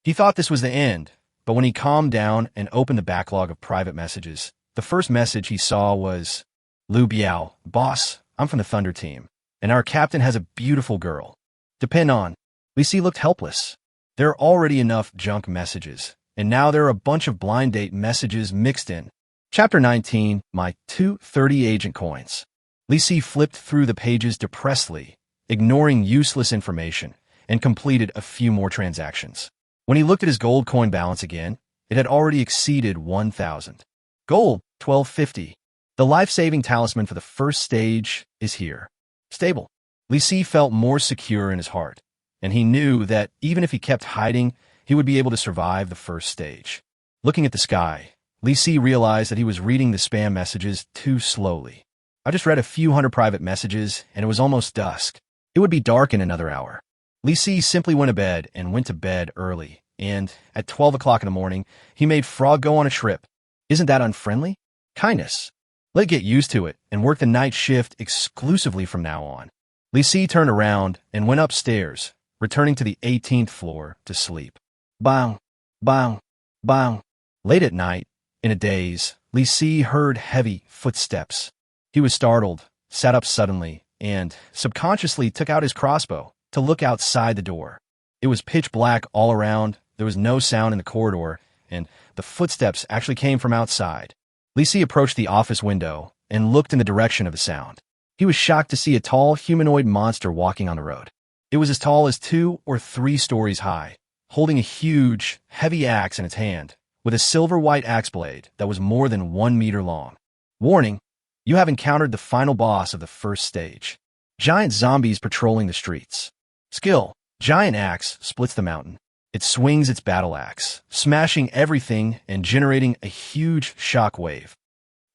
He thought this was the end, but when he calmed down and opened the backlog of private messages, the first message he saw was, Lu Biao, boss, I'm from the Thunder team, and our captain has a beautiful girl. Depend on. Li Si looked helpless. There are already enough junk messages, and now there are a bunch of blind date messages mixed in. Chapter 19, My 230 Agent Coins. Li Si flipped through the pages depressedly, ignoring useless information, and completed a few more transactions. When he looked at his gold coin balance again, it had already exceeded 1,000. Gold, 1250. The life-saving talisman for the first stage is here. Stable. Li Si felt more secure in his heart, and he knew that even if he kept hiding, he would be able to survive the first stage. Looking at the sky, Li Si realized that he was reading the spam messages too slowly. I just read a few hundred private messages, and it was almost dusk. It would be dark in another hour. Li Si simply went to bed and went to bed early, and at 12 o'clock in the morning, he made Frog go on a trip. Isn't that unfriendly? Kindness. Let get used to it and work the night shift exclusively from now on. Li Si turned around and went upstairs, returning to the 18th floor to sleep. Bang, bang, bang. Late at night, in a daze, Li Si heard heavy footsteps. He was startled, sat up suddenly, and subconsciously took out his crossbow to look outside the door. It was pitch black all around, there was no sound in the corridor, and the footsteps actually came from outside. Li Si approached the office window and looked in the direction of the sound. He was shocked to see a tall humanoid monster walking on the road. It was as tall as 2 or 3 stories high, holding a huge, heavy axe in its hand, with a silver-white axe blade that was more than 1 meter long. Warning, you have encountered the final boss of the first stage. Giant zombies patrolling the streets. Skill, giant axe splits the mountain. It swings its battle axe, smashing everything and generating a huge shock wave.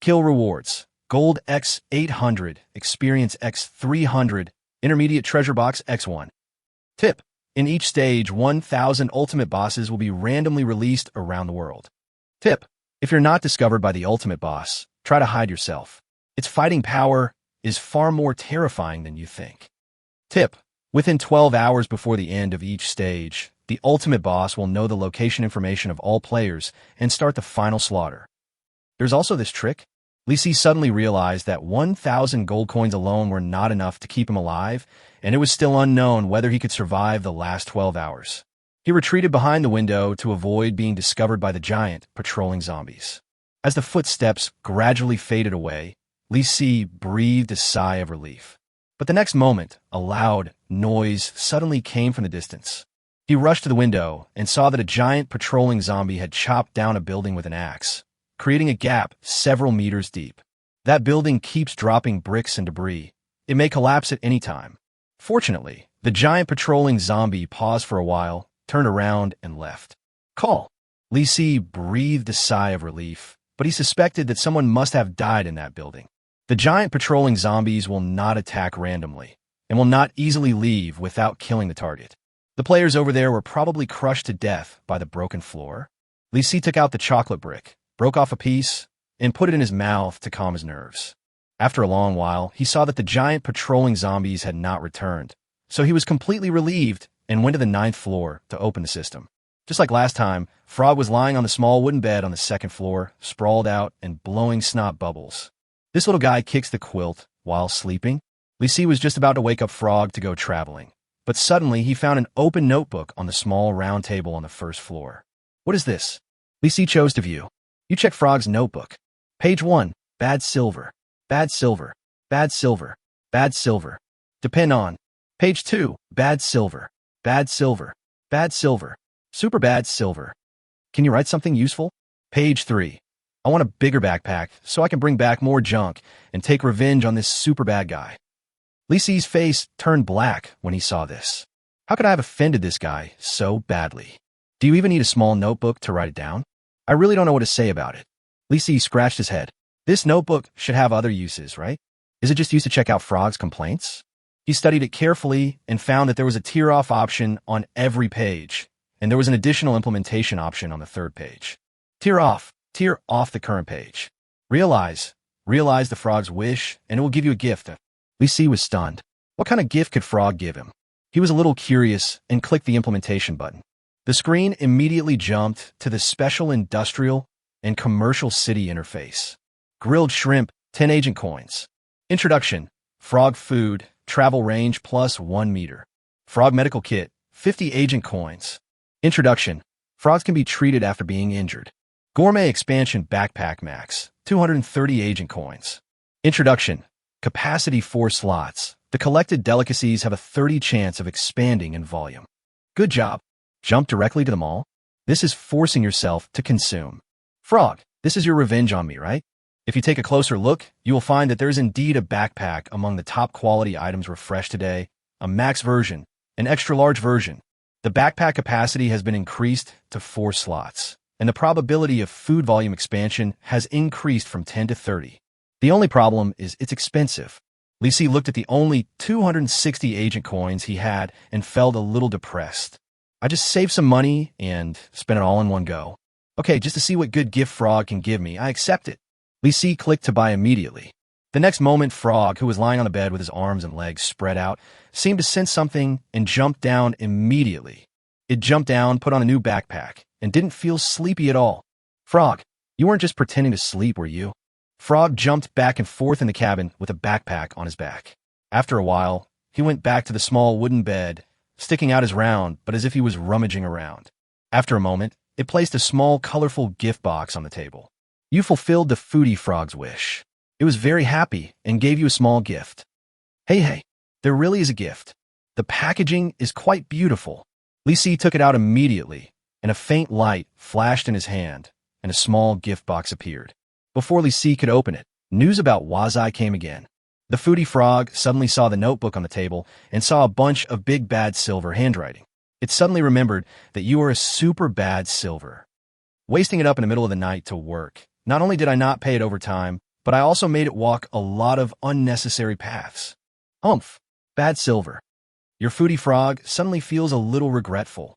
Kill rewards, gold X 800, experience X 300, intermediate treasure box X1. Tip, in each stage, 1,000 ultimate bosses will be randomly released around the world. Tip, if you're not discovered by the ultimate boss, try to hide yourself. Its fighting power is far more terrifying than you think. Tip, within 12 hours before the end of each stage, the ultimate boss will know the location information of all players and start the final slaughter. There's also this trick. Li Si suddenly realized that 1,000 gold coins alone were not enough to keep him alive, and it was still unknown whether he could survive the last 12 hours. He retreated behind the window to avoid being discovered by the giant patrolling zombies. As the footsteps gradually faded away, Li Si breathed a sigh of relief. But the next moment, a loud noise suddenly came from the distance. He rushed to the window and saw that a giant patrolling zombie had chopped down a building with an axe, creating a gap several meters deep. That building keeps dropping bricks and debris. It may collapse at any time. Fortunately, the giant patrolling zombie paused for a while, turned around, and left. Call. Li Si breathed a sigh of relief, but he suspected that someone must have died in that building. The giant patrolling zombies will not attack randomly, and will not easily leave without killing the target. The players over there were probably crushed to death by the broken floor. Li Si took out the chocolate brick, broke off a piece, and put it in his mouth to calm his nerves. After a long while, he saw that the giant patrolling zombies had not returned, so he was completely relieved and went to the 9th floor to open the system. Just like last time, Frog was lying on the small wooden bed on the 2nd floor, sprawled out and blowing snot bubbles. This little guy kicks the quilt while sleeping. Li Si was just about to wake up Frog to go traveling, but suddenly he found an open notebook on the small round table on the 1st floor. What is this? Li Si chose to view. You check Frog's notebook. Page 1, bad silver, bad silver, bad silver, bad silver. Depend on. Page 2, bad silver, bad silver, bad silver, super bad silver. Can you write something useful? Page 3. I want a bigger backpack so I can bring back more junk and take revenge on this super bad guy. Li Si's face turned black when he saw this. How could I have offended this guy so badly? Do you even need a small notebook to write it down? I really don't know what to say about it. Li Si scratched his head. This notebook should have other uses, right? Is it just used to check out Frog's complaints? He studied it carefully and found that there was a tear-off option on every page, and there was an additional implementation option on the third page. Tear off the current page. Realize the frog's wish, and it will give you a gift. Li Si was stunned. What kind of gift could Frog give him? He was a little curious and clicked the implementation button. The screen immediately jumped to the special industrial and commercial city interface. Grilled shrimp, 10 agent coins. Introduction, frog food, travel range plus 1 meter. Frog medical kit, 50 agent coins. Introduction, frogs can be treated after being injured. Gourmet expansion backpack max, 230 agent coins. Introduction, capacity 4 slots. The collected delicacies have a 30 chance of expanding in volume. Good job. Jump directly to the mall? This is forcing yourself to consume. Frog, this is your revenge on me, right? If you take a closer look, you will find that there is indeed a backpack among the top quality items refreshed today, a max version, an extra large version. The backpack capacity has been increased to 4 slots, and the probability of food volume expansion has increased from 10 to 30. The only problem is it's expensive. Li Si looked at the only 260 agent coins he had and felt a little depressed. I just saved some money and spent it all in one go. Okay, just to see what good gift Frog can give me, I accept it. Li Si clicked to buy immediately. The next moment, Frog, who was lying on the bed with his arms and legs spread out, seemed to sense something and jumped down immediately. It jumped down, put on a new backpack, and didn't feel sleepy at all. Frog, you weren't just pretending to sleep, were you? Frog jumped back and forth in the cabin with a backpack on his back. After a while, he went back to the small wooden bed, sticking out his round, but as if he was rummaging around. After a moment, it placed a small, colorful gift box on the table. You fulfilled the foodie frog's wish. It was very happy and gave you a small gift. Hey, there really is a gift. The packaging is quite beautiful. Li Si took it out immediately, and a faint light flashed in his hand, and a small gift box appeared. Before Li Si could open it, news about Wazai came again. The foodie frog suddenly saw the notebook on the table and saw a bunch of big bad silver handwriting. It suddenly remembered that you are a super bad silver. Wasting it up in the middle of the night to work. Not only did I not pay it overtime, but I also made it walk a lot of unnecessary paths. Humph, bad silver. Your foodie frog suddenly feels a little regretful.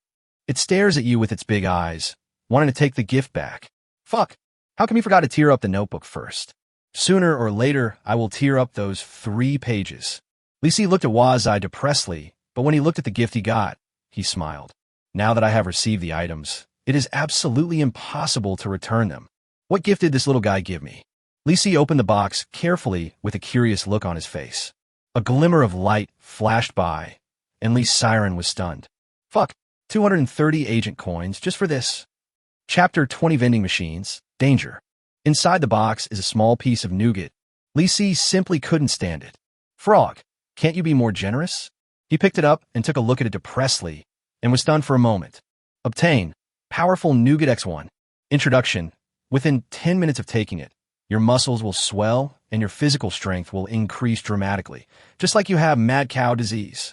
It stares at you with its big eyes, wanting to take the gift back. Fuck, how come you forgot to tear up the notebook first? Sooner or later, I will tear up those 3 pages. Li Si looked at Wazai depressedly, but when he looked at the gift he got, he smiled. Now that I have received the items, it is absolutely impossible to return them. What gift did this little guy give me? Li Si opened the box carefully with a curious look on his face. A glimmer of light flashed by, and Li's siren was stunned. Fuck, 230 agent coins just for this. Chapter 20 Vending Machines, Danger. Inside the box is a small piece of nougat. Li Si simply couldn't stand it. Frog, can't you be more generous? He picked it up and took a look at it depressedly, and was stunned for a moment. Obtain, powerful nougat X1. Introduction. Within 10 minutes of taking it, your muscles will swell and your physical strength will increase dramatically, just like you have mad cow disease.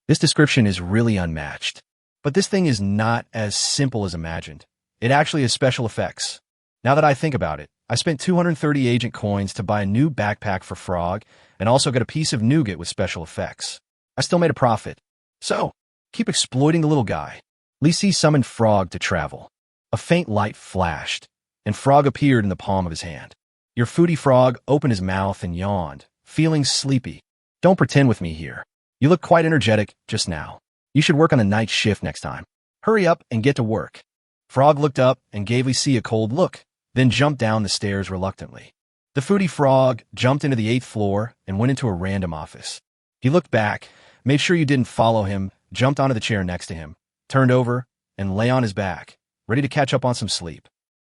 This description is really unmatched. But this thing is not as simple as imagined. It actually has special effects. Now that I think about it, I spent 230 agent coins to buy a new backpack for Frog and also got a piece of nougat with special effects. I still made a profit. So, keep exploiting the little guy. Li Si summoned Frog to travel. A faint light flashed, and Frog appeared in the palm of his hand. Your foodie frog opened his mouth and yawned, feeling sleepy. Don't pretend with me here. You look quite energetic just now. You should work on a night shift next time. Hurry up and get to work. Frog looked up and gave Li Si a cold look, then jumped down the stairs reluctantly. The foodie frog jumped into the 8th floor and went into a random office. He looked back, made sure you didn't follow him, jumped onto the chair next to him, turned over, and lay on his back, ready to catch up on some sleep.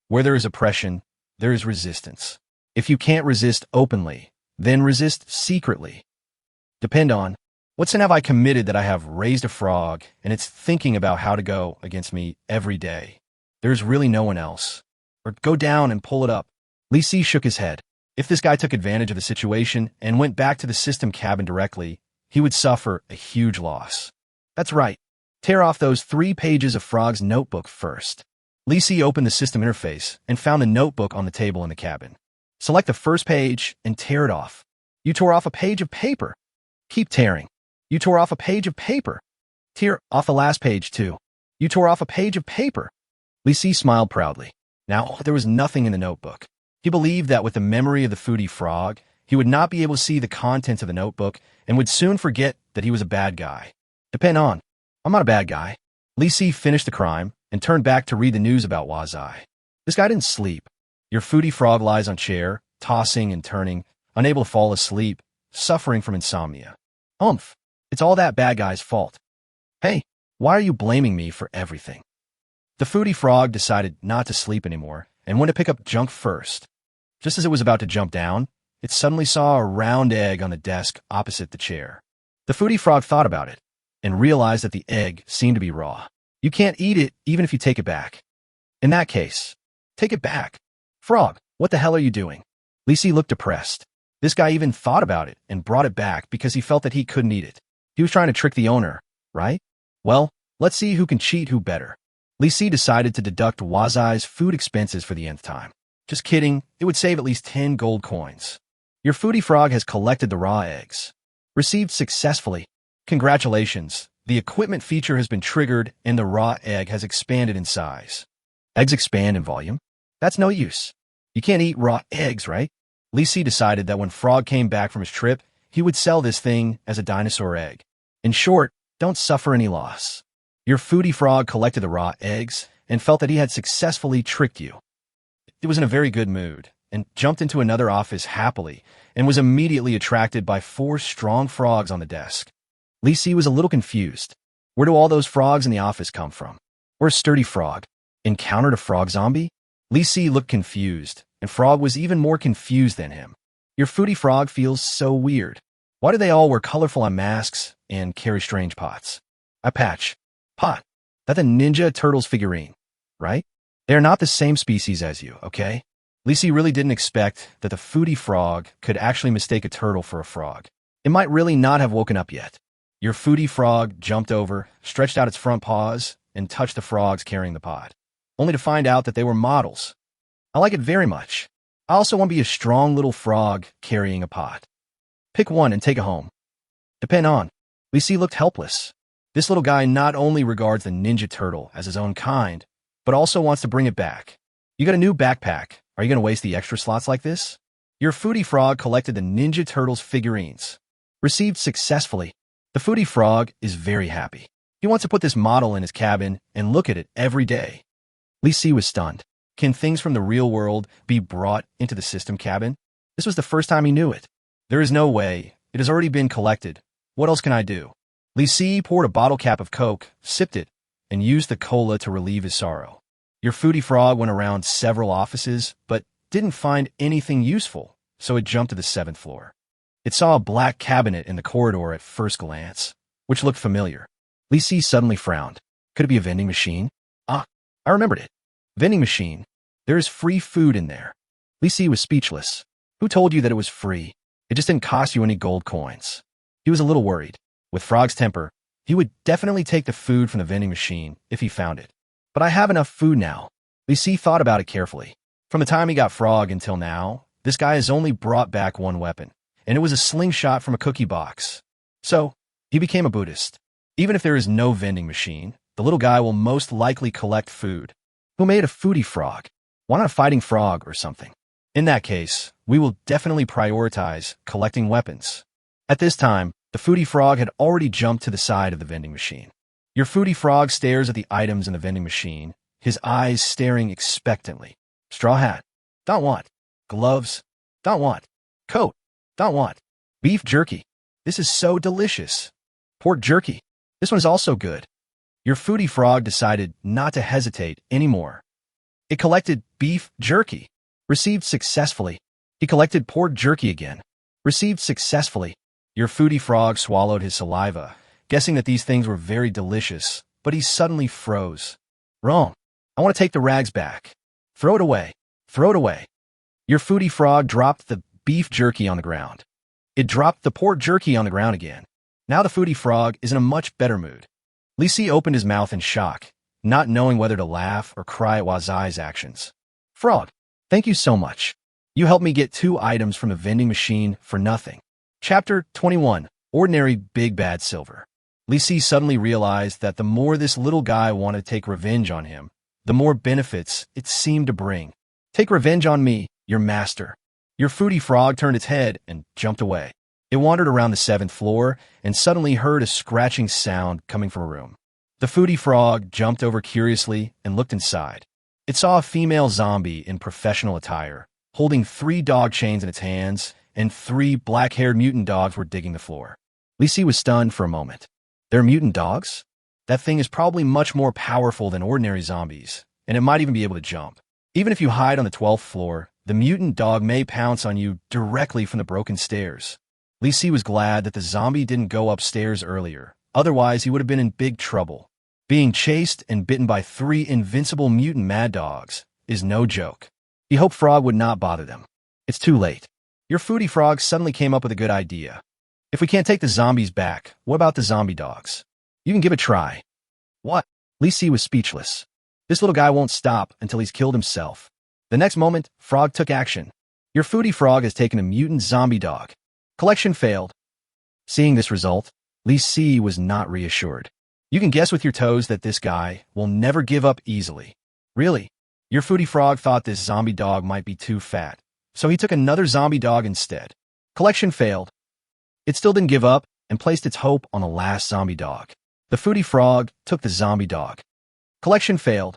Where there is oppression, there is resistance. If you can't resist openly, then resist secretly. Depend on, what sin have I committed that I have raised a frog and it's thinking about how to go against me every day? There's really no one else. Or go down and pull it up. Li Si shook his head. If this guy took advantage of the situation and went back to the system cabin directly, he would suffer a huge loss. That's right. Tear off those 3 pages of Frog's notebook first. Li Si opened the system interface and found the notebook on the table in the cabin. Select the first page and tear it off. You tore off a page of paper. Keep tearing. You tore off a page of paper. Tear off the last page, too. You tore off a page of paper. Lisi smiled proudly. Now, there was nothing in the notebook. He believed that with the memory of the foodie frog, he would not be able to see the contents of the notebook and would soon forget that he was a bad guy. Depend on. I'm not a bad guy. Lisi finished the crime and turned back to read the news about Wazai. This guy didn't sleep. Your foodie frog lies on chair, tossing and turning, unable to fall asleep, suffering from insomnia. It's all that bad guy's fault. Hey, why are you blaming me for everything? The foodie frog decided not to sleep anymore and went to pick up junk first. Just as it was about to jump down, it suddenly saw a round egg on the desk opposite the chair. The foodie frog thought about it and realized that the egg seemed to be raw. You can't eat it even if you take it back. In that case, take it back. Frog, what the hell are you doing? Lisi looked depressed. This guy even thought about it and brought it back because he felt that he couldn't eat it. He was trying to trick the owner, right? Well, let's see who can cheat who better. Lisi decided to deduct Wazai's food expenses for the nth time. Just kidding, it would save at least 10 gold coins. Your foodie frog has collected the raw eggs. Received successfully. Congratulations, the equipment feature has been triggered and the raw egg has expanded in size. Eggs expand in volume? That's no use. You can't eat raw eggs, right? Lisi decided that when Frog came back from his trip, he would sell this thing as a dinosaur egg. In short, don't suffer any loss. Your foodie frog collected the raw eggs and felt that he had successfully tricked you. He was in a very good mood and jumped into another office happily and was immediately attracted by 4 strong frogs on the desk. Lisi was a little confused. Where do all those frogs in the office come from? Or a sturdy frog? Encountered a frog zombie? Lisi looked confused, and Frog was even more confused than him. Your foodie frog feels so weird. Why do they all wear colorful masks and carry strange pots? A patch. Pot. That's a Ninja Turtles figurine, right? They are not the same species as you, okay? Lisi really didn't expect that the foodie frog could actually mistake a turtle for a frog. It might really not have woken up yet. Your foodie frog jumped over, stretched out its front paws, and touched the frogs carrying the pot, only to find out that they were models. I like it very much. I also want to be a strong little frog carrying a pot. Pick one and take it home. Depend on. Lisi looked helpless. This little guy not only regards the Ninja Turtle as his own kind, but also wants to bring it back. You got a new backpack. Are you going to waste the extra slots like this? Your foodie frog collected the Ninja Turtles figurines. Received successfully. The foodie frog is very happy. He wants to put this model in his cabin and look at it every day. Lisi was stunned. Can things from the real world be brought into the system cabin? This was the first time he knew it. There is no way. It has already been collected. What else can I do? Lisi poured a bottle cap of Coke, sipped it, and used the cola to relieve his sorrow. Your foodie frog went around several offices, but didn't find anything useful, so it jumped to the 7th floor. It saw a black cabinet in the corridor at first glance, which looked familiar. Lisi suddenly frowned. Could it be a vending machine? I remembered it. Vending machine. There is free food in there. Lisi was speechless. Who told you that it was free? It just didn't cost you any gold coins. He was a little worried. With Frog's temper, he would definitely take the food from the vending machine if he found it. But I have enough food now. Lisi thought about it carefully. From the time he got Frog until now, this guy has only brought back one weapon, and it was a slingshot from a cookie box. So, he became a Buddhist. Even if there is no vending machine, the little guy will most likely collect food. Who made a foodie frog? Why not a fighting frog or something? In that case, we will definitely prioritize collecting weapons. At this time, the foodie frog had already jumped to the side of the vending machine. Your foodie frog stares at the items in the vending machine, his eyes staring expectantly. Straw hat. Don't want. Gloves. Don't want. Coat. Don't want. Beef jerky. This is so delicious. Pork jerky. This one is also good. Your foodie frog decided not to hesitate anymore. It collected beef jerky. Received successfully. He collected pork jerky again. Received successfully. Your foodie frog swallowed his saliva, guessing that these things were very delicious, but he suddenly froze. Wrong. I want to take the rags back. Throw it away. Throw it away. Your foodie frog dropped the beef jerky on the ground. It dropped the pork jerky on the ground again. Now the foodie frog is in a much better mood. Lisi opened his mouth in shock, not knowing whether to laugh or cry at Wazai's actions. Frog, thank you so much. You helped me get 2 items from the vending machine for nothing. Chapter 21. Ordinary big bad silver. Li Si suddenly realized that the more this little guy wanted to take revenge on him, the more benefits it seemed to bring. Take revenge on me, your master. Your foodie frog turned its head and jumped away. It wandered around the 7th floor and suddenly heard a scratching sound coming from a room. The foodie frog jumped over curiously and looked inside. It saw a female zombie in professional attire, holding 3 dog chains in its hands, and 3 black-haired mutant dogs were digging the floor. Li Si was stunned for a moment. They're mutant dogs? That thing is probably much more powerful than ordinary zombies, and it might even be able to jump. Even if you hide on the 12th floor, the mutant dog may pounce on you directly from the broken stairs. Li Si was glad that the zombie didn't go upstairs earlier, otherwise he would have been in big trouble. Being chased and bitten by 3 invincible mutant mad dogs is no joke. He hoped Frog would not bother them. It's too late. Your foodie frog suddenly came up with a good idea. If we can't take the zombies back, what about the zombie dogs? You can give it a try. What? Li Si was speechless. This little guy won't stop until he's killed himself. The next moment, Frog took action. Your foodie frog has taken a mutant zombie dog. Collection failed. Seeing this result, Li Si was not reassured. You can guess with your toes that this guy will never give up easily. Really? Your foodie frog thought this zombie dog might be too fat, so he took another zombie dog instead. Collection failed. It still didn't give up and placed its hope on the last zombie dog. The foodie frog took the zombie dog. Collection failed.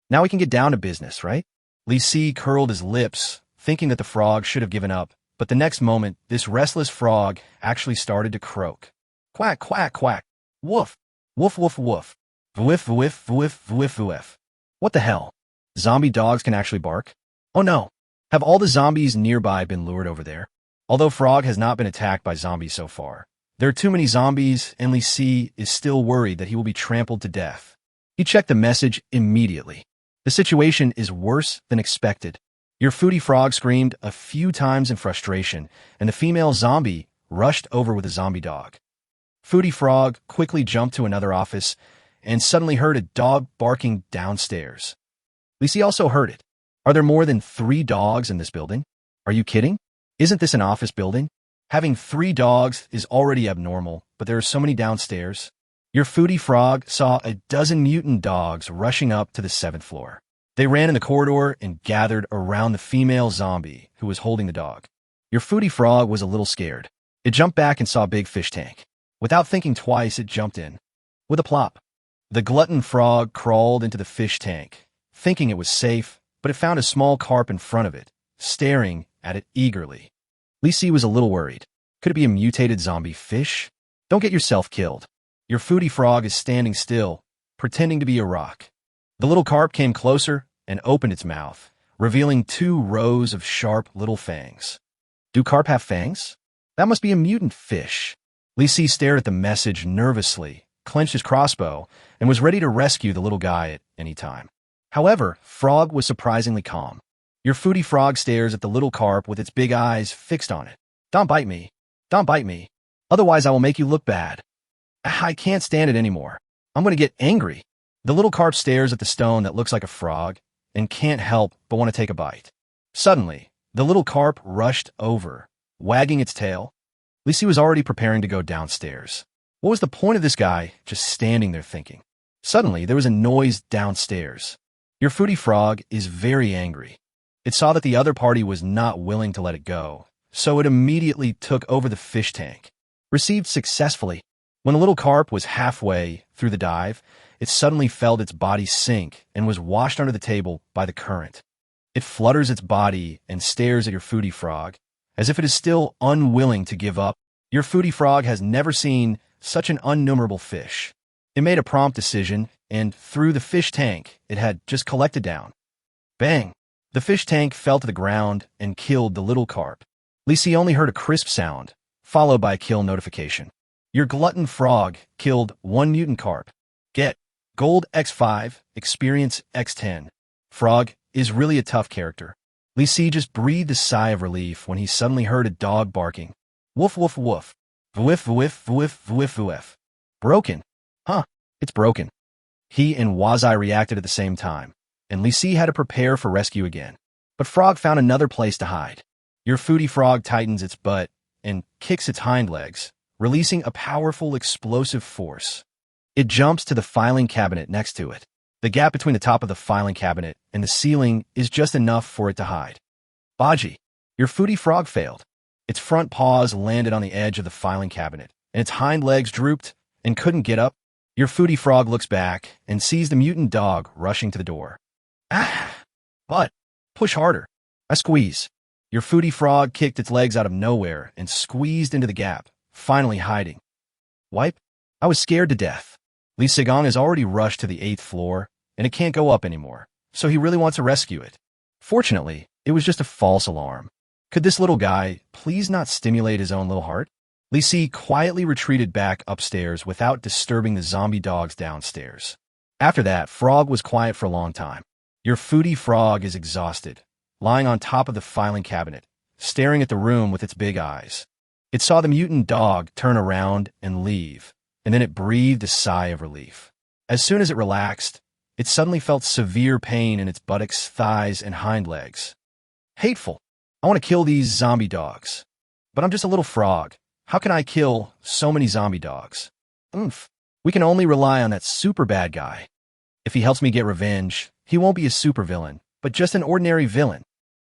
Now we can get down to business, right? Li Si curled his lips, thinking that the frog should have given up, but the next moment, this restless frog actually started to croak. Quack, quack, quack. Woof. Woof, woof, woof. Whiff, whiff, whiff, whiff, whiff. What the hell? Zombie dogs can actually bark? Oh no. Have all the zombies nearby been lured over there? Although Frog has not been attacked by zombies so far, there are too many zombies, and Li Si is still worried that he will be trampled to death. He checked the message immediately. The situation is worse than expected. Your foodie frog screamed a few times in frustration, and the female zombie rushed over with a zombie dog. Foodie frog quickly jumped to another office and suddenly heard a dog barking downstairs. Li Si also heard it. Are there more than 3 dogs in this building? Are you kidding? Isn't this an office building? Having 3 dogs is already abnormal, but there are so many downstairs. Your foodie frog saw a dozen mutant dogs rushing up to the 7th floor. They ran in the corridor and gathered around the female zombie who was holding the dog. Your foodie frog was a little scared. It jumped back and saw a big fish tank. Without thinking twice, it jumped in. With a plop, the glutton frog crawled into the fish tank, thinking it was safe, but it found a small carp in front of it, staring at it eagerly. Li Si was a little worried. Could it be a mutated zombie fish? Don't get yourself killed. Your foodie frog is standing still, pretending to be a rock. The little carp came closer and opened its mouth, revealing 2 rows of sharp little fangs. Do carp have fangs? That must be a mutant fish. Li Si stared at the message nervously, clenched his crossbow, and was ready to rescue the little guy at any time. However, Frog was surprisingly calm. Your foodie frog stares at the little carp with its big eyes fixed on it. Don't bite me. Don't bite me. Otherwise I will make you look bad. I can't stand it anymore. I'm going to get angry. The little carp stares at the stone that looks like a frog and can't help but want to take a bite. Suddenly, the little carp rushed over, wagging its tail. Li Si was already preparing to go downstairs. What was the point of this guy just standing there thinking? Suddenly, there was a noise downstairs. Your foodie frog is very angry. It saw that the other party was not willing to let it go, so it immediately took over the fish tank. Received successfully. When the little carp was halfway through the dive, it suddenly felt its body sink and was washed under the table by the current. It flutters its body and stares at your foodie frog, as if it is still unwilling to give up. Your foodie frog has never seen such an innumerable fish. It made a prompt decision and threw the fish tank it had just collected down. Bang! The fish tank fell to the ground and killed the little carp. Li Si only heard a crisp sound, followed by a kill notification. Your glutton frog killed 1 mutant carp. Get Gold X5, Experience X10. Frog is really a tough character. Li Si just breathed a sigh of relief when he suddenly heard a dog barking. Woof, woof, woof. Whiff, whiff, whiff, whiff, whiff. Broken. Huh, it's broken. He and Wazai reacted at the same time, and Li Si had to prepare for rescue again. But Frog found another place to hide. Your foodie frog tightens its butt and kicks its hind legs, releasing a powerful explosive force. It jumps to the filing cabinet next to it. The gap between the top of the filing cabinet and the ceiling is just enough for it to hide. Baji, your foodie frog failed. Its front paws landed on the edge of the filing cabinet, and its hind legs drooped and couldn't get up. Your foodie frog looks back and sees the mutant dog rushing to the door. Ah! But, push harder. I squeeze. Your foodie frog kicked its legs out of nowhere and squeezed into the gap, finally hiding. Wipe? I was scared to death. Li Sigong has already rushed to the 8th floor, and it can't go up anymore, so he really wants to rescue it. Fortunately, it was just a false alarm. Could this little guy please not stimulate his own little heart? Li Si quietly retreated back upstairs without disturbing the zombie dogs downstairs. After that, Frog was quiet for a long time. Your foodie frog is exhausted, lying on top of the filing cabinet, staring at the room with its big eyes. It saw the mutant dog turn around and leave, and then it breathed a sigh of relief. As soon as it relaxed, it suddenly felt severe pain in its buttocks, thighs, and hind legs. Hateful. I want to kill these zombie dogs. But I'm just a little frog. How can I kill so many zombie dogs? Oomph. We can only rely on that super bad guy. If he helps me get revenge, he won't be a supervillain, but just an ordinary villain.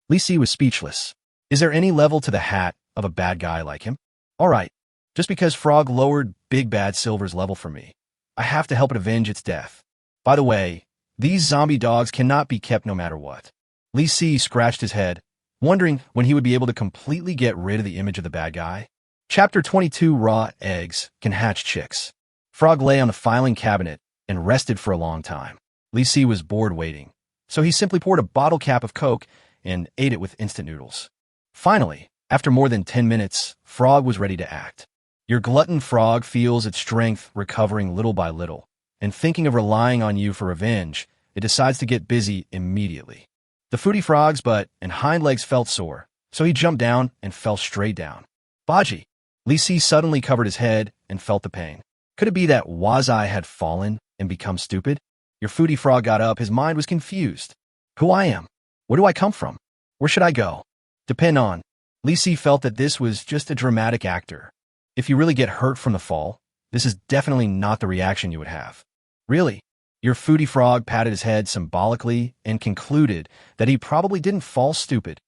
Li Si was speechless. Is there any level to the hat of a bad guy like him? All right. Just because Frog lowered Big Bad Silver's level for me, I have to help it avenge its death. By the way, these zombie dogs cannot be kept no matter what. Li Si scratched his head, wondering when he would be able to completely get rid of the image of the bad guy. Chapter 22 Raw Eggs Can Hatch Chicks. Frog lay on the filing cabinet and rested for a long time. Li Si was bored waiting, so he simply poured a bottle cap of Coke and ate it with instant noodles. Finally, after more than 10 minutes, Frog was ready to act. Your glutton frog feels its strength recovering little by little, and thinking of relying on you for revenge, it decides to get busy immediately. The foodie frog's butt and hind legs felt sore, so he jumped down and fell straight down. Baji! Li Si suddenly covered his head and felt the pain. Could it be that Wazai had fallen and become stupid? Your foodie frog got up, his mind was confused. Who I am? Where do I come from? Where should I go? Depend on. Li Si felt that this was just a dramatic actor. If you really get hurt from the fall, this is definitely not the reaction you would have. Really? Your foodie frog patted his head symbolically and concluded that he probably didn't fall stupid.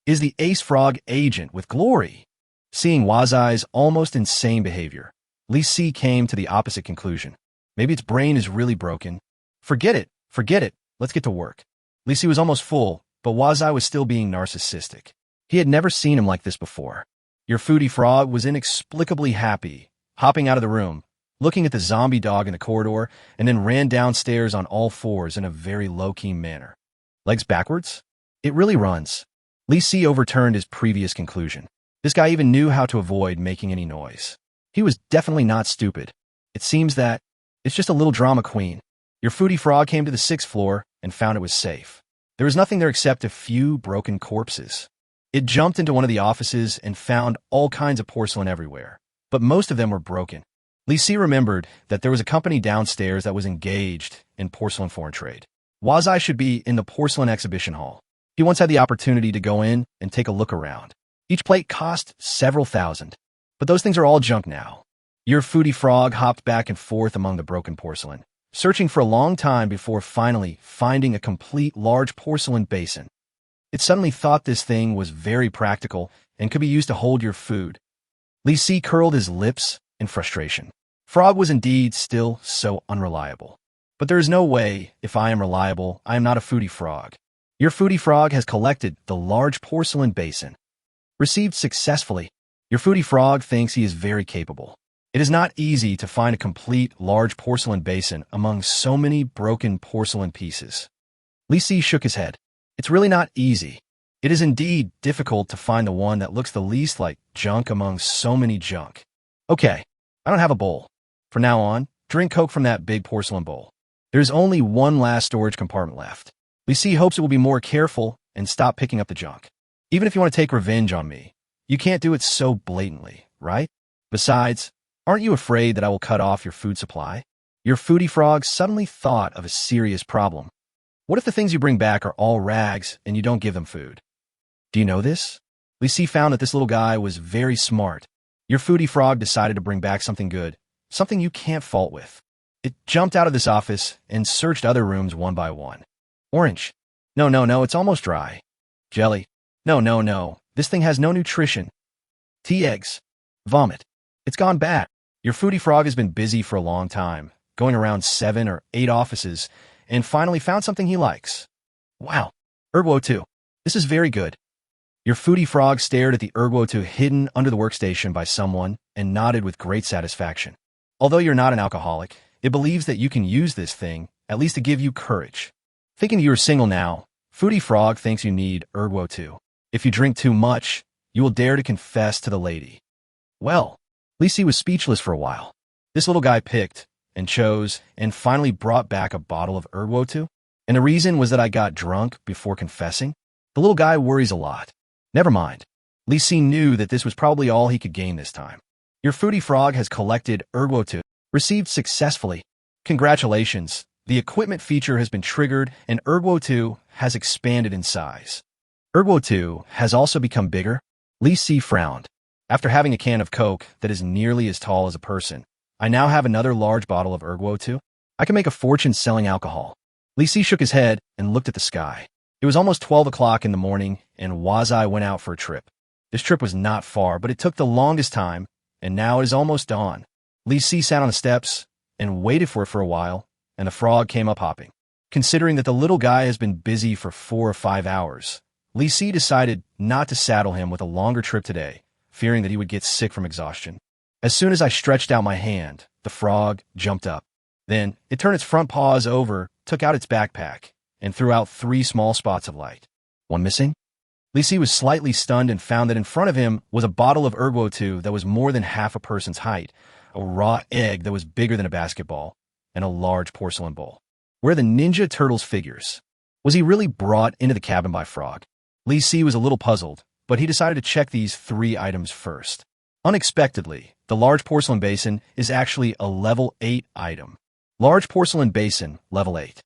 Is the ace frog agent with glory? Seeing Wazai's almost insane behavior, Li Si came to the opposite conclusion. Maybe its brain is really broken. Forget it, let's get to work. Li Si was almost full, but Wazai was still being narcissistic. He had never seen him like this before. Your foodie frog was inexplicably happy, hopping out of the room, looking at the zombie dog in the corridor, and then ran downstairs on all fours in a very low-key manner. Legs backwards? It really runs. Li Si overturned his previous conclusion. This guy even knew how to avoid making any noise. He was definitely not stupid. It seems that it's just a little drama queen. Your foodie frog came to the 6th floor and found it was safe. There was nothing there except a few broken corpses. It jumped into one of the offices and found all kinds of porcelain everywhere, but most of them were broken. Li Si remembered that there was a company downstairs that was engaged in porcelain foreign trade. Wazai should be in the porcelain exhibition hall. He once had the opportunity to go in and take a look around. Each plate cost several thousand, but those things are all junk now. Your foodie frog hopped back and forth among the broken porcelain, searching for a long time before finally finding a complete large porcelain basin. It suddenly thought this thing was very practical and could be used to hold your food. Li Si curled his lips in frustration. Frog was indeed still so unreliable. But there is no way, if I am reliable, I am not a foodie frog. Your foodie frog has collected the large porcelain basin. Received successfully. Your foodie frog thinks he is very capable. It is not easy to find a complete large porcelain basin among so many broken porcelain pieces. Li Si shook his head. It's really not easy. It is indeed difficult to find the one that looks the least like junk among so many junk. Okay, I don't have a bowl. From now on, drink Coke from that big porcelain bowl. There's only one last storage compartment left. Li Si hopes it will be more careful and stop picking up the junk. Even if you want to take revenge on me, you can't do it so blatantly, right? Besides, aren't you afraid that I will cut off your food supply? Your foodie frog suddenly thought of a serious problem. What if the things you bring back are all rags and you don't give them food? Do you know this? Li Si found that this little guy was very smart. Your foodie frog decided to bring back something good, something you can't fault with. It jumped out of this office and searched other rooms one by one. Orange. No, no, no, it's almost dry. Jelly. No, no, no, this thing has no nutrition. Tea eggs. Vomit. It's gone bad. Your foodie frog has been busy for a long time, going around 7 or 8 offices, and finally found something he likes. Wow. Ergo 2. This is very good. Your foodie frog stared at the Ergo 2 hidden under the workstation by someone and nodded with great satisfaction. Although you're not an alcoholic, it believes that you can use this thing, at least to give you courage. Thinking you're single now, foodie frog thinks you need Ergo 2. If you drink too much, you will dare to confess to the lady. Well, Lisi was speechless for a while. This little guy picked and chose and finally brought back a bottle of Ergo 2. And the reason was that I got drunk before confessing. The little guy worries a lot. Never mind. Lisi knew that this was probably all he could gain this time. Your foodie frog has collected Ergo 2, received successfully. Congratulations. The equipment feature has been triggered and Ergo 2 has expanded in size. Ergo 2 has also become bigger. Lisi frowned. After having a can of Coke that is nearly as tall as a person, I now have another large bottle of Ergo 2. I can make a fortune selling alcohol. Lisi shook his head and looked at the sky. It was almost 12 o'clock in the morning, and Wazai went out for a trip. This trip was not far, but it took the longest time, and now it is almost dawn. Lisi sat on the steps and waited for it for a while, and the frog came up hopping. Considering that the little guy has been busy for 4 or 5 hours, Lisi decided not to saddle him with a longer trip today, fearing that he would get sick from exhaustion. As soon as I stretched out my hand, the frog jumped up. Then it turned its front paws over, took out its backpack, and threw out 3 small spots of light. One missing? Lisi was slightly stunned and found that in front of him was a bottle of Ergo 2 that was more than half a person's height, a raw egg that was bigger than a basketball, and a large porcelain bowl. Where are the Ninja Turtles figures? Was he really brought into the cabin by Frog? Lisi was a little puzzled, but he decided to check these 3 items first. Unexpectedly, the large porcelain basin is actually a level 8 item. Large porcelain basin, level 8.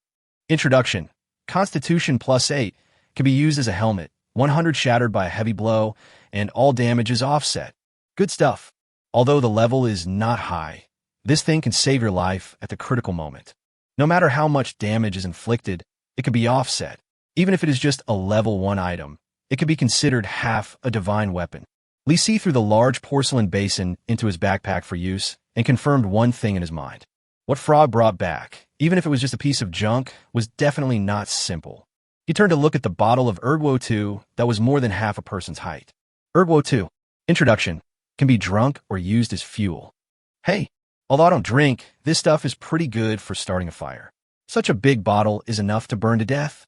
Introduction. Constitution +8 can be used as a helmet, 100 shattered by a heavy blow, and all damage is offset. Good stuff. Although the level is not high, this thing can save your life at the critical moment. No matter how much damage is inflicted, it can be offset. Even if it is just a level 1 item, it can be considered half a divine weapon. Lisi threw the large porcelain basin into his backpack for use and confirmed one thing in his mind. What Frog brought back, even if it was just a piece of junk, was definitely not simple. He turned to look at the bottle of Ergo 2 that was more than half a person's height. Ergo 2. Introduction. Can be drunk or used as fuel. Hey, although I don't drink, this stuff is pretty good for starting a fire. Such a big bottle is enough to burn to death.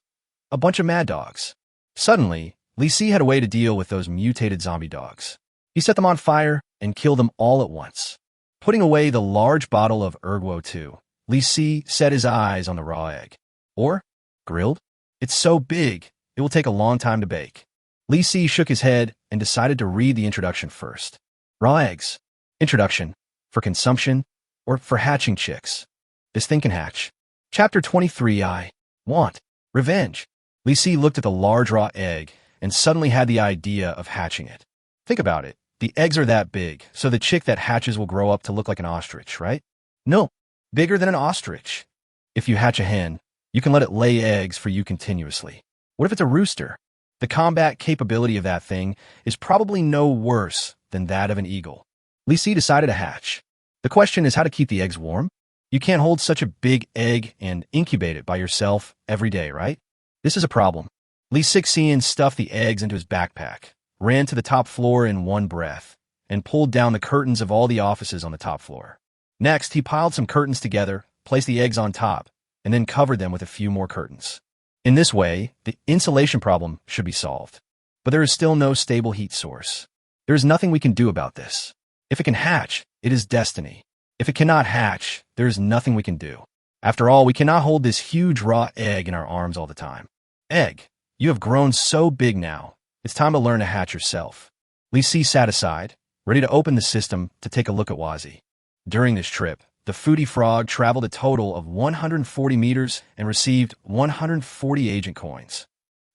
A bunch of mad dogs. Suddenly, Lisi had a way to deal with those mutated zombie dogs. He set them on fire and killed them all at once. Putting away the large bottle of Ergo 2, Lisi set his eyes on the raw egg. Or, grilled? It's so big, it will take a long time to bake. Lisi shook his head and decided to read the introduction first. Raw eggs. Introduction. For consumption or for hatching chicks. This thing can hatch. Chapter 23. I want revenge. Lisi looked at the large raw egg and suddenly had the idea of hatching it. Think about it. The eggs are that big, so the chick that hatches will grow up to look like an ostrich, right? No, bigger than an ostrich. If you hatch a hen, you can let it lay eggs for you continuously. What if it's a rooster? The combat capability of that thing is probably no worse than that of an eagle. Lisi decided to hatch. The question is how to keep the eggs warm. You can't hold such a big egg and incubate it by yourself every day, right? This is a problem. Lisixian stuffed the eggs into his backpack, ran to the top floor in one breath, and pulled down the curtains of all the offices on the top floor. Next, he piled some curtains together, placed the eggs on top, and then covered them with a few more curtains. In this way, the insulation problem should be solved. But there is still no stable heat source. There is nothing we can do about this. If it can hatch, it is destiny. If it cannot hatch, there is nothing we can do. After all, we cannot hold this huge raw egg in our arms all the time. Egg, you have grown so big now. It's time to learn to hatch yourself. Lisi sat aside, ready to open the system to take a look at Wazi. During this trip, the foodie frog traveled a total of 140 meters and received 140 agent coins.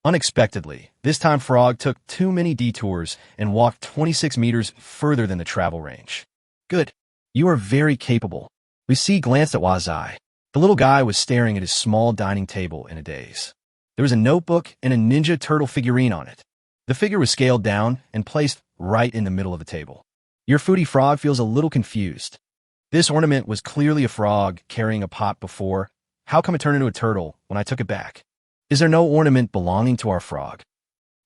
Unexpectedly, this time Frog took too many detours and walked 26 meters further than the travel range. Good. You are very capable. Li glanced at Wazai. The little guy was staring at his small dining table in a daze. There was a notebook and a Ninja Turtle figurine on it. The figure was scaled down and placed right in the middle of the table. Your foodie frog feels a little confused. This ornament was clearly a frog carrying a pot before. How come it turned into a turtle when I took it back? Is there no ornament belonging to our frog?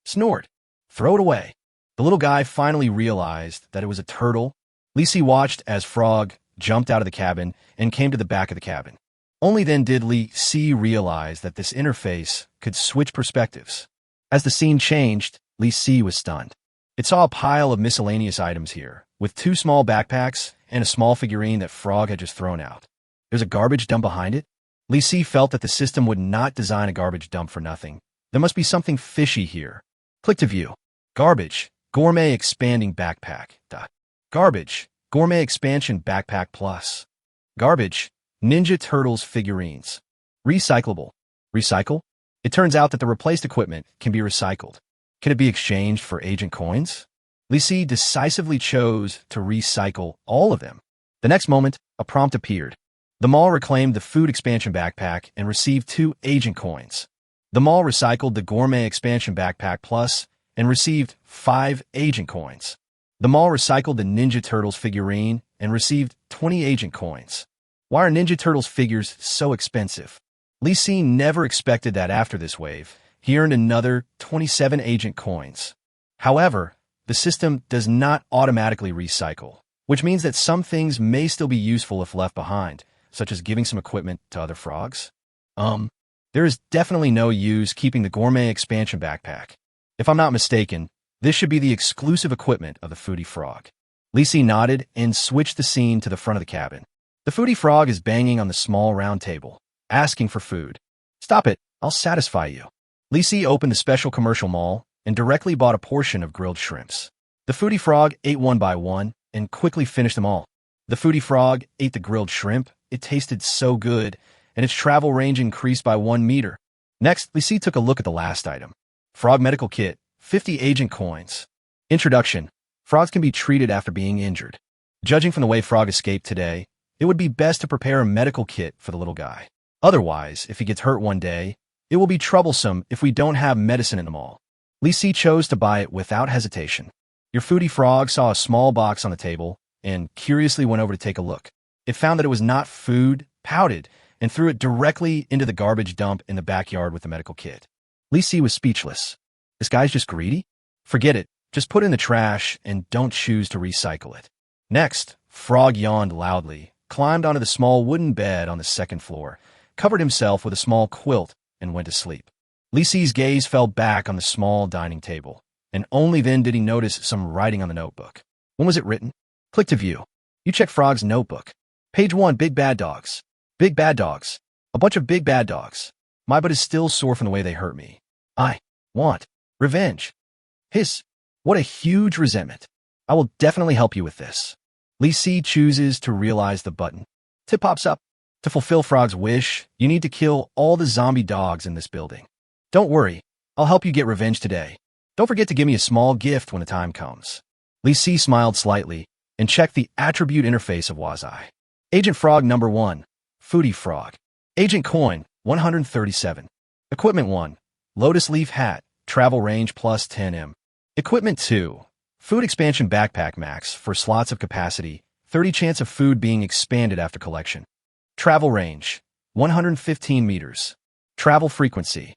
Snort. Throw it away. The little guy finally realized that it was a turtle. Li watched as Frog jumped out of the cabin and came to the back of the cabin. Only then did Li realize that this interface could switch perspectives. As the scene changed, Li was stunned. It saw a pile of miscellaneous items here, with 2 small backpacks and a small figurine that Frog had just thrown out. There's a garbage dump behind it? Li felt that the system would not design a garbage dump for nothing. There must be something fishy here. Click to view. Garbage. Gourmet expanding backpack. Garbage. Gourmet expansion backpack plus. Garbage. Ninja Turtles figurines. Recyclable. Recycle? It turns out that the replaced equipment can be recycled. Can it be exchanged for agent coins? Li decisively chose to recycle all of them. The next moment, a prompt appeared. The mall reclaimed the food expansion backpack and received 2 agent coins. The mall recycled the gourmet expansion backpack plus and received 5 agent coins. The mall recycled the Ninja Turtles figurine and received 20 agent coins. Why are Ninja Turtles figures so expensive? Li never expected that after this wave, he earned another 27 agent coins. However, the system does not automatically recycle, which means that some things may still be useful if left behind, such as giving some equipment to other frogs. There is definitely no use keeping the gourmet expansion backpack. If I'm not mistaken, this should be the exclusive equipment of the foodie frog. Li nodded and switched the scene to the front of the cabin. The foodie frog is banging on the small round table, asking for food. Stop it, I'll satisfy you. Li opened the special commercial mall and directly bought a portion of grilled shrimps. The foodie frog ate one by one and quickly finished them all. The foodie frog ate the grilled shrimp. It tasted so good, and its travel range increased by 1 meter. Next, Li took a look at the last item. Frog Medical Kit, 50 agent coins. Introduction. Frogs can be treated after being injured. Judging from the way Frog escaped today, it would be best to prepare a medical kit for the little guy. Otherwise, if he gets hurt one day, it will be troublesome if we don't have medicine in the mall. Li chose to buy it without hesitation. Your foodie frog saw a small box on the table and curiously went over to take a look. It found that it was not food, pouted, and threw it directly into the garbage dump in the backyard with the medical kit. Li was speechless. This guy's just greedy? Forget it. Just put it in the trash and don't choose to recycle it. Next, Frog yawned loudly, climbed onto the small wooden bed on the 2nd floor, covered himself with a small quilt, and went to sleep. Li's gaze fell back on the small dining table, and only then did he notice some writing on the notebook. When was it written? Click to view. You check Frog's notebook. Page 1, Big Bad Dogs. Big Bad Dogs. A bunch of big bad dogs. My butt is still sore from the way they hurt me. I want revenge. Hiss. What a huge resentment. I will definitely help you with this. Li chooses to realize the button. Tip pops up. To fulfill Frog's wish, you need to kill all the zombie dogs in this building. Don't worry, I'll help you get revenge today. Don't forget to give me a small gift when the time comes. Li smiled slightly and checked the attribute interface of Wazai. Agent Frog number 1, Foodie Frog. Agent Coin, 137. Equipment 1, Lotus Leaf Hat, travel range plus 10m. Equipment 2, Food Expansion Backpack Max for slots of capacity, 30 chance of food being expanded after collection. Travel range, 115 meters. Travel frequency,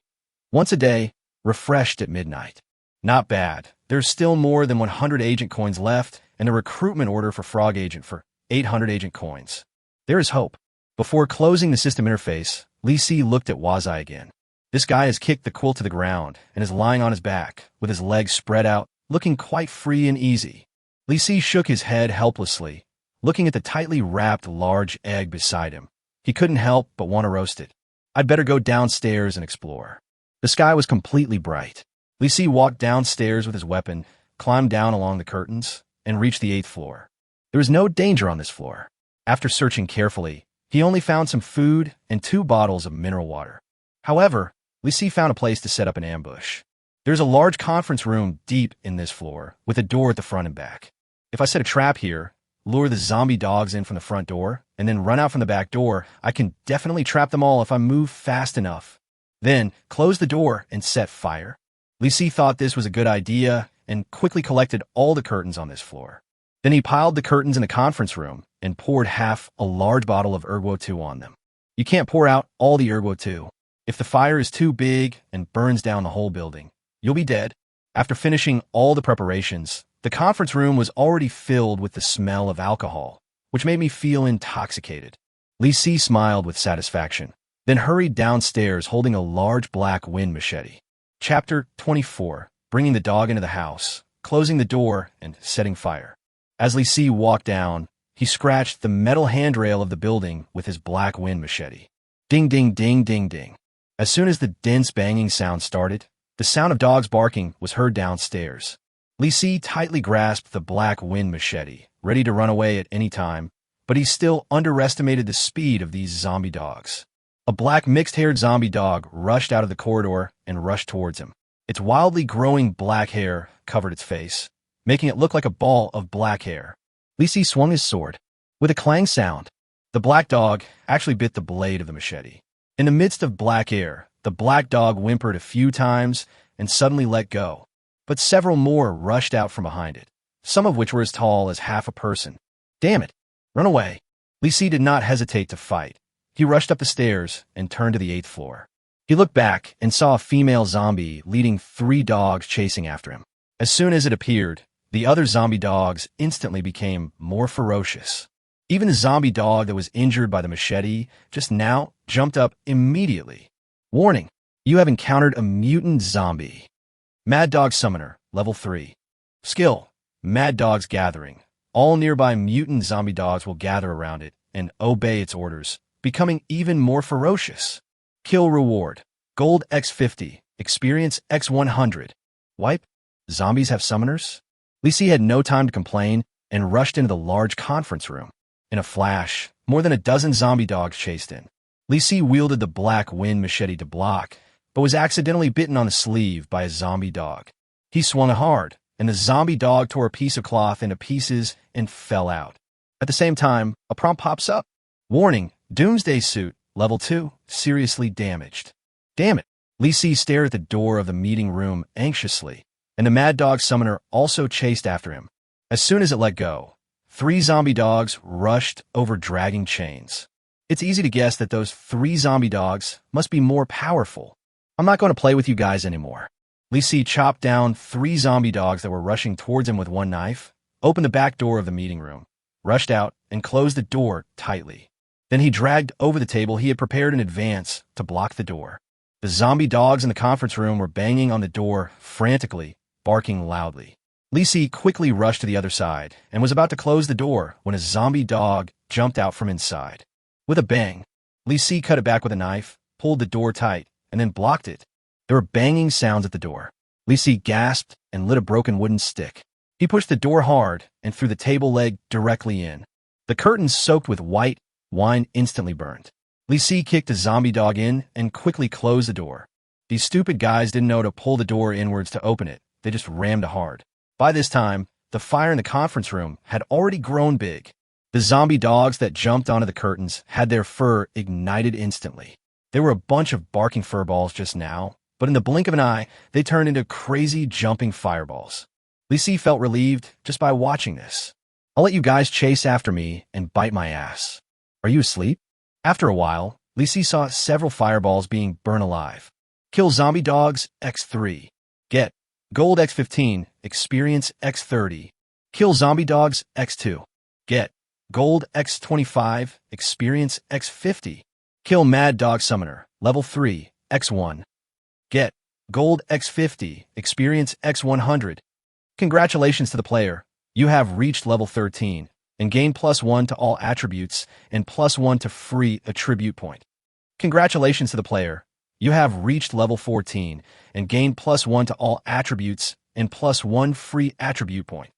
once a day, refreshed at midnight. Not bad. There's still more than 100 agent coins left, and a recruitment order for Frog Agent for 800 agent coins. There is hope. Before closing the system interface, Li looked at Wazai again. This guy has kicked the quilt to the ground and is lying on his back, with his legs spread out, looking quite free and easy. Li shook his head helplessly, looking at the tightly wrapped large egg beside him. He couldn't help but want to roast it. I'd better go downstairs and explore. The sky was completely bright. Li walked downstairs with his weapon, climbed down along the curtains, and reached the 8th floor. There was no danger on this floor. After searching carefully, he only found some food and 2 bottles of mineral water. However, Li Si found a place to set up an ambush. There's a large conference room deep in this floor, with a door at the front and back. If I set a trap here, lure the zombie dogs in from the front door, and then run out from the back door, I can definitely trap them all if I move fast enough. Then, close the door and set fire. Li Si thought this was a good idea and quickly collected all the curtains on this floor. Then he piled the curtains in the conference room and poured half a large bottle of Erguo 2 on them. You can't pour out all the Erguo 2. If the fire is too big and burns down the whole building, you'll be dead. After finishing all the preparations, the conference room was already filled with the smell of alcohol, which made me feel intoxicated. Li Si smiled with satisfaction, then hurried downstairs holding a large black wind machete. Chapter 24. Bringing the dog into the house, closing the door, and setting fire. As Li Si walked down, he scratched the metal handrail of the building with his black wind machete. Ding, ding, ding, ding, ding. As soon as the dense banging sound started, the sound of dogs barking was heard downstairs. Li Si tightly grasped the black wind machete, ready to run away at any time, but he still underestimated the speed of these zombie dogs. A black mixed-haired zombie dog rushed out of the corridor and rushed towards him. Its wildly growing black hair covered its face, making it look like a ball of black hair. Li Si swung his sword. With a clang sound, the black dog actually bit the blade of the machete. In the midst of black air, the black dog whimpered a few times and suddenly let go. But several more rushed out from behind it, some of which were as tall as half a person. Damn it! Run away! Li Si did not hesitate to fight. He rushed up the stairs and turned to the 8th floor. He looked back and saw a female zombie leading 3 dogs chasing after him. As soon as it appeared, the other zombie dogs instantly became more ferocious. Even the zombie dog that was injured by the machete just now jumped up immediately. Warning, you have encountered a mutant zombie. Mad Dog Summoner, Level 3. Skill, Mad Dog's Gathering. All nearby mutant zombie dogs will gather around it and obey its orders, becoming even more ferocious. Kill Reward, Gold X50, Experience X100. Wipe, zombies have summoners? Li Si had no time to complain and rushed into the large conference room. In a flash, more than a dozen zombie dogs chased in. Li Si wielded the black wind machete to block, but was accidentally bitten on the sleeve by a zombie dog. He swung hard, and the zombie dog tore a piece of cloth into pieces and fell out. At the same time, a prompt pops up. Warning, Doomsday Suit, Level 2, seriously damaged. Damn it! Li Si stared at the door of the meeting room anxiously, and the Mad Dog Summoner also chased after him. As soon as it let go, 3 zombie dogs rushed over dragging chains. It's easy to guess that those 3 zombie dogs must be more powerful. I'm not going to play with you guys anymore. Li Si chopped down 3 zombie dogs that were rushing towards him with one knife, opened the back door of the meeting room, rushed out, and closed the door tightly. Then he dragged over the table he had prepared in advance to block the door. The zombie dogs in the conference room were banging on the door frantically, barking loudly. Li Si quickly rushed to the other side and was about to close the door when a zombie dog jumped out from inside. With a bang, Li Si cut it back with a knife, pulled the door tight, and then blocked it. There were banging sounds at the door. Li Si gasped and lit a broken wooden stick. He pushed the door hard and threw the table leg directly in. The curtains soaked with white wine instantly burned. Li Si kicked a zombie dog in and quickly closed the door. These stupid guys didn't know to pull the door inwards to open it. They just rammed hard. By this time, the fire in the conference room had already grown big. The zombie dogs that jumped onto the curtains had their fur ignited instantly. There were a bunch of barking furballs just now, but in the blink of an eye, they turned into crazy jumping fireballs. Li Si felt relieved just by watching this. I'll let you guys chase after me and bite my ass. Are you asleep? After a while, Li Si saw several fireballs being burned alive. Kill zombie dogs X3. Get Gold X15, Experience X30. Kill zombie dogs X2. Get Gold X25, Experience X50. Kill Mad Dog Summoner, Level 3, X1. Get Gold X50, Experience X100. Congratulations to the player. You have reached Level 13 and gain +1 to all attributes and +1 to free attribute point. Congratulations to the player. You have reached Level 14 and gain +1 to all attributes and +1 free attribute point.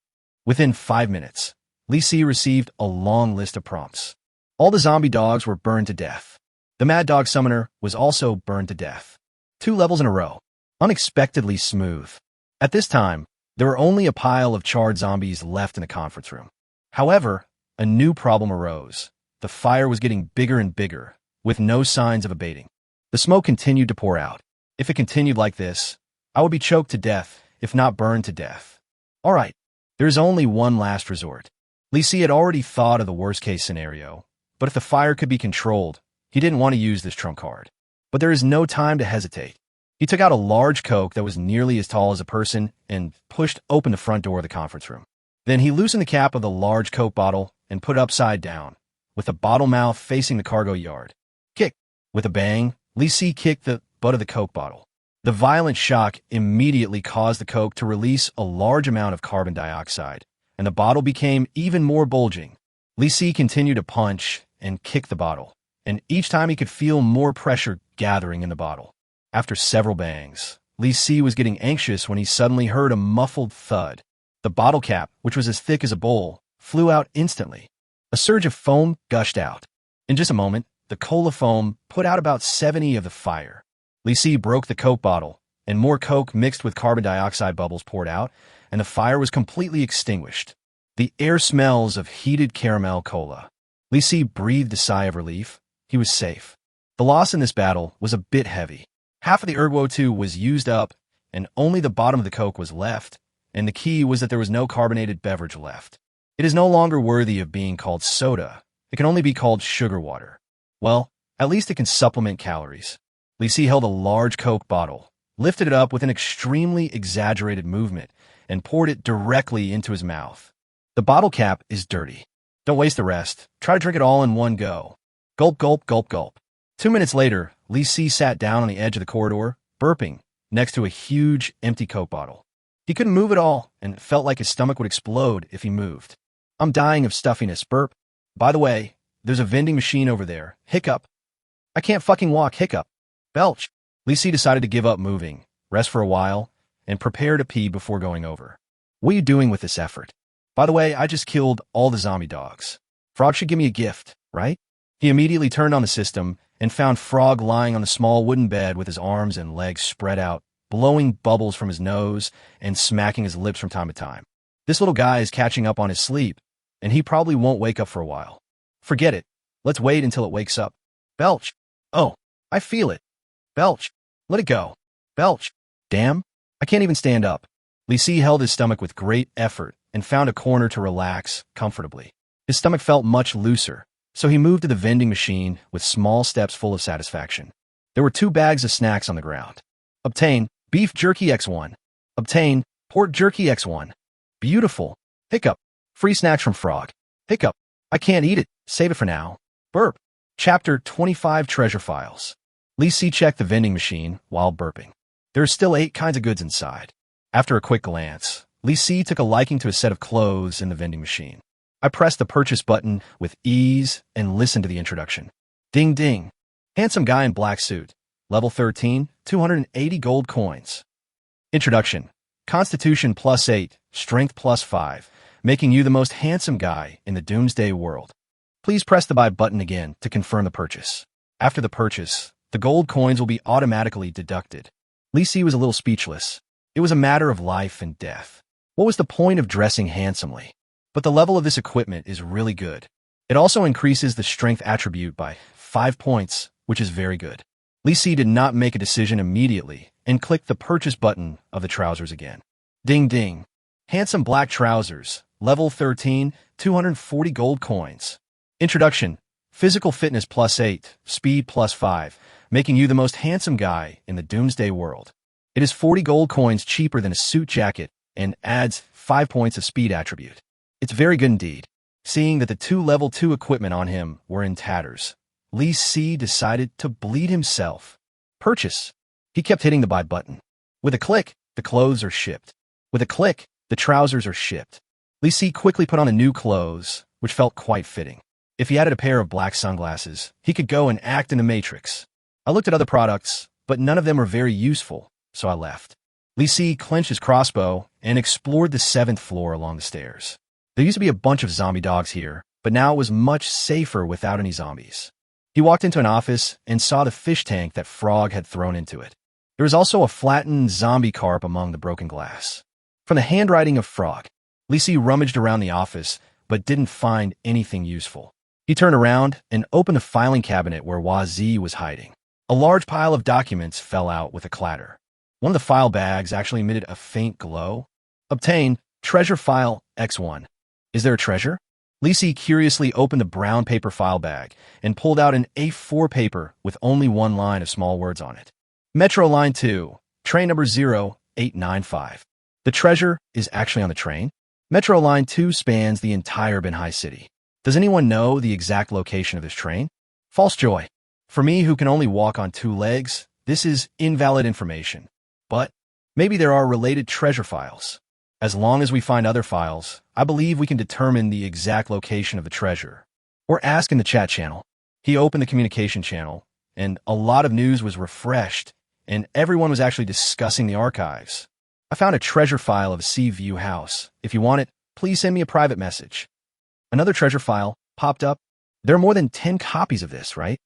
Within 5 minutes, Li Si received a long list of prompts. All the zombie dogs were burned to death. The Mad Dog Summoner was also burned to death. 2 levels in a row. Unexpectedly smooth. At this time, there were only a pile of charred zombies left in the conference room. However, a new problem arose. The fire was getting bigger and bigger, with no signs of abating. The smoke continued to pour out. If it continued like this, I would be choked to death, if not burned to death. All right, there's only one last resort. Li Si had already thought of the worst-case scenario, but if the fire could be controlled, he didn't want to use this trump card. But there is no time to hesitate. He took out a large Coke that was nearly as tall as a person and pushed open the front door of the conference room. Then he loosened the cap of the large Coke bottle and put it upside down, with the bottle mouth facing the cargo yard. Kick! With a bang, Li Si kicked the butt of the Coke bottle. The violent shock immediately caused the Coke to release a large amount of carbon dioxide, and the bottle became even more bulging. Li Si continued to punch and kick the bottle, and each time he could feel more pressure gathering in the bottle. After several bangs, Li Si was getting anxious when he suddenly heard a muffled thud. The bottle cap, which was as thick as a bowl, flew out instantly. A surge of foam gushed out. In just a moment, the cola foam put out about 70 of the fire. Li Si broke the Coke bottle, and more Coke mixed with carbon dioxide bubbles poured out, and the fire was completely extinguished. The air smells of heated caramel cola. Li Si breathed a sigh of relief. He was safe. The loss in this battle was a bit heavy. Half of the Ergo-2 was used up, and only the bottom of the Coke was left, and the key was that there was no carbonated beverage left. It is no longer worthy of being called soda. It can only be called sugar water. Well, at least it can supplement calories. Li Si held a large Coke bottle, lifted it up with an extremely exaggerated movement, and poured it directly into his mouth. The bottle cap is dirty. Don't waste the rest. Try to drink it all in one go. Gulp, gulp, gulp, gulp. 2 minutes later, Li Si sat down on the edge of the corridor, burping, next to a huge, empty Coke bottle. He couldn't move at all, and it felt like his stomach would explode if he moved. I'm dying of stuffiness, burp. By the way, there's a vending machine over there. Hiccup. I can't fucking walk, hiccup. Belch. Li Si decided to give up moving, rest for a while, and prepare to pee before going over. What are you doing with this effort? By the way, I just killed all the zombie dogs. Frog should give me a gift, right? He immediately turned on the system and found Frog lying on the small wooden bed with his arms and legs spread out, blowing bubbles from his nose and smacking his lips from time to time. This little guy is catching up on his sleep, and he probably won't wake up for a while. Forget it. Let's wait until it wakes up. Belch. Oh, I feel it. Belch. Let it go. Belch. Damn. I can't even stand up. Li Si held his stomach with great effort and found a corner to relax comfortably. His stomach felt much looser, so he moved to the vending machine with small steps full of satisfaction. There were 2 bags of snacks on the ground. Obtain beef jerky X1. Obtain pork jerky X1. Beautiful. Hiccup. Free snacks from Frog. Hiccup. I can't eat it. Save it for now. Burp. Chapter 25 Treasure Files. Li Si checked the vending machine while burping. There are still 8 kinds of goods inside. After a quick glance, Li Si took a liking to a set of clothes in the vending machine. I pressed the purchase button with ease and listened to the introduction. Ding ding. Handsome guy in black suit. Level 13, 280 gold coins. Introduction. Constitution +8, Strength +5, making you the most handsome guy in the doomsday world. Please press the buy button again to confirm the purchase. After the purchase, the gold coins will be automatically deducted. Li Si was a little speechless. It was a matter of life and death. What was the point of dressing handsomely? But the level of this equipment is really good. It also increases the strength attribute by 5 points, which is very good. Li Si did not make a decision immediately and clicked the purchase button of the trousers again. Ding ding. Handsome black trousers, level 13, 240 gold coins. Introduction. Physical fitness +8, speed +5, making you the most handsome guy in the doomsday world. It is 40 gold coins cheaper than a suit jacket and adds 5 points of speed attribute. It's very good indeed. Seeing that the 2 level 2 equipment on him were in tatters, Li Si decided to bleed himself. Purchase. He kept hitting the buy button. With a click, the clothes are shipped. With a click, the trousers are shipped. Li Si quickly put on the new clothes, which felt quite fitting. If he added a pair of black sunglasses, he could go and act in the Matrix. I looked at other products, but none of them were very useful, so I left. Li Si clenched his crossbow and explored the 7th floor along the stairs. There used to be a bunch of zombie dogs here, but now it was much safer without any zombies. He walked into an office and saw the fish tank that Frog had thrown into it. There was also a flattened zombie carp among the broken glass. From the handwriting of Frog, Li Si rummaged around the office, but didn't find anything useful. He turned around and opened the filing cabinet where Hua Zi was hiding. A large pile of documents fell out with a clatter. One of the file bags actually emitted a faint glow. Obtain treasure file X1. Is there a treasure? Li Si curiously opened the brown paper file bag and pulled out an A4 paper with only one line of small words on it. Metro Line 2, train number 0895. The treasure is actually on the train. Metro Line 2 spans the entire Binhai City. Does anyone know the exact location of this train? False joy. For me, who can only walk on two legs, this is invalid information. But maybe there are related treasure files. As long as we find other files, I believe we can determine the exact location of the treasure. Or ask in the chat channel. He opened the communication channel, and a lot of news was refreshed, and everyone was actually discussing the archives. I found a treasure file of Sea View House. If you want it, please send me a private message. Another treasure file popped up. There are more than 10 copies of this, right?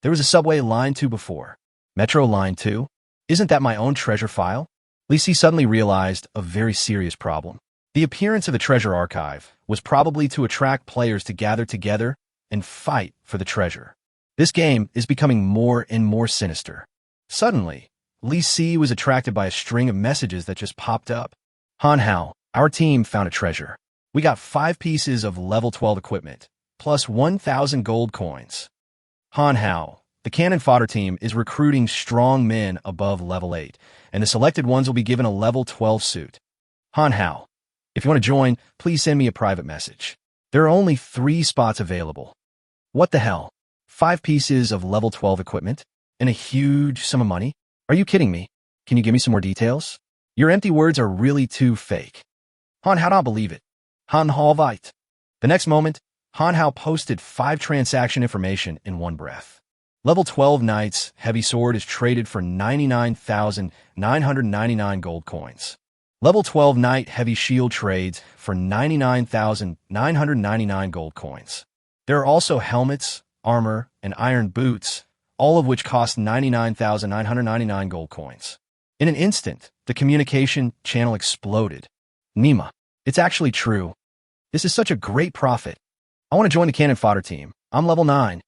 There was a subway Line 2 before. Metro Line 2? Isn't that my own treasure file? Li Si suddenly realized a very serious problem. The appearance of the treasure archive was probably to attract players to gather together and fight for the treasure. This game is becoming more and more sinister. Suddenly, Li Si was attracted by a string of messages that just popped up. Han Hao, our team found a treasure. We got 5 pieces of level 12 equipment, plus 1,000 gold coins. Han Hao, the cannon fodder team is recruiting strong men above level 8, and the selected ones will be given a level 12 suit. Han Hao, if you want to join, please send me a private message. There are only 3 spots available. What the hell? 5 pieces of level 12 equipment? And a huge sum of money? Are you kidding me? Can you give me some more details? Your empty words are really too fake. Han Hao don't believe it. Han Hao Vite. The next moment, Han Hao posted 5 transaction information in one breath. Level 12 Knight's Heavy Sword is traded for 99,999 gold coins. Level 12 Knight Heavy Shield trades for 99,999 gold coins. There are also helmets, armor, and iron boots, all of which cost 99,999 gold coins. In an instant, the communication channel exploded. Nima, it's actually true. This is such a great profit. I want to join the cannon fodder team. I'm level 9.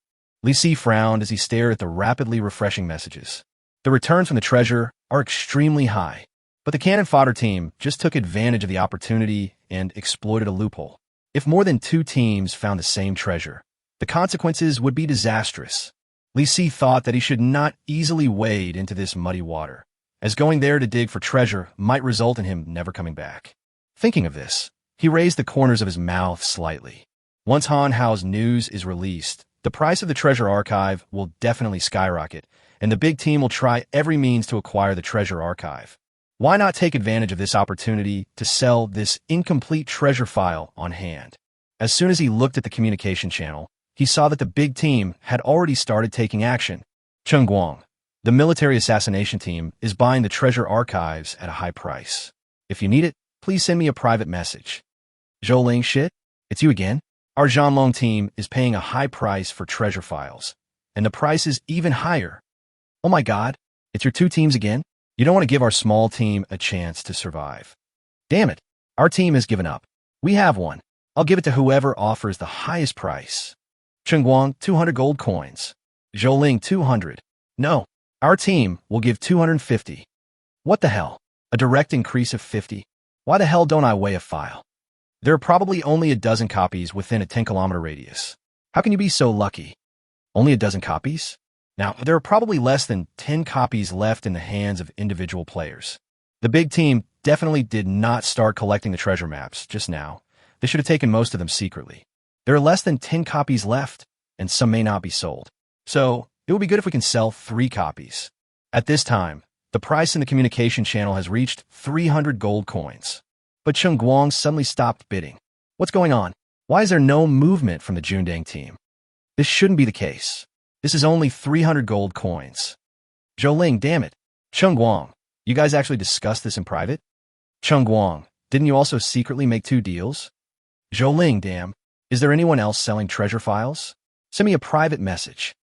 Li Si frowned as he stared at the rapidly refreshing messages. The returns from the treasure are extremely high, but the cannon fodder team just took advantage of the opportunity and exploited a loophole. If more than 2 teams found the same treasure, the consequences would be disastrous. Li Si thought that he should not easily wade into this muddy water, as going there to dig for treasure might result in him never coming back. Thinking of this, he raised the corners of his mouth slightly. Once Han Hao's news is released, the price of the treasure archive will definitely skyrocket, and the big team will try every means to acquire the treasure archive. Why not take advantage of this opportunity to sell this incomplete treasure file on hand? As soon as he looked at the communication channel, he saw that the big team had already started taking action. Cheng Guang, the military assassination team, is buying the treasure archives at a high price. If you need it, please send me a private message. Zhou Ling, shit? It's you again? Our Zhanlong team is paying a high price for treasure files, and the price is even higher. Oh my god, it's your 2 teams again? You don't want to give our small team a chance to survive. Damn it, our team has given up. We have one. I'll give it to whoever offers the highest price. Cheng Guang, 200 gold coins. Zhou Ling, 200. No, our team will give 250. What the hell? A direct increase of 50? Why the hell don't I weigh a file? There are probably only a dozen copies within a 10-kilometer radius. How can you be so lucky? Only a dozen copies? Now, there are probably less than 10 copies left in the hands of individual players. The big team definitely did not start collecting the treasure maps just now. They should have taken most of them secretly. There are less than 10 copies left, and some may not be sold. So, it would be good if we can sell 3 copies. At this time, the price in the communication channel has reached 300 gold coins. But Cheng Guang suddenly stopped bidding. What's going on? Why is there no movement from the Jundang team? This shouldn't be the case. This is only 300 gold coins. Zhou Ling, damn it. Cheng Guang, you guys actually discussed this in private? Cheng Guang, didn't you also secretly make 2 deals? Zhou Ling, damn. Is there anyone else selling treasure files? Send me a private message.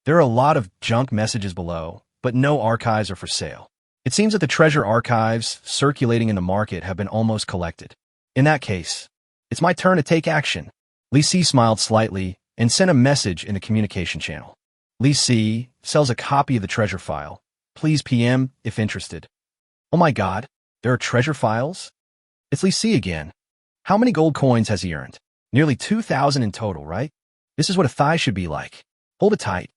There are a lot of junk messages below, but no archives are for sale. It seems that the treasure archives circulating in the market have been almost collected. In that case, it's my turn to take action. Li Si smiled slightly and sent a message in the communication channel. Li Si sells a copy of the treasure file. Please PM if interested. Oh my god, there are treasure files? It's Li Si again. How many gold coins has he earned? Nearly 2,000 in total, right? This is what a thigh should be like. Hold it tight.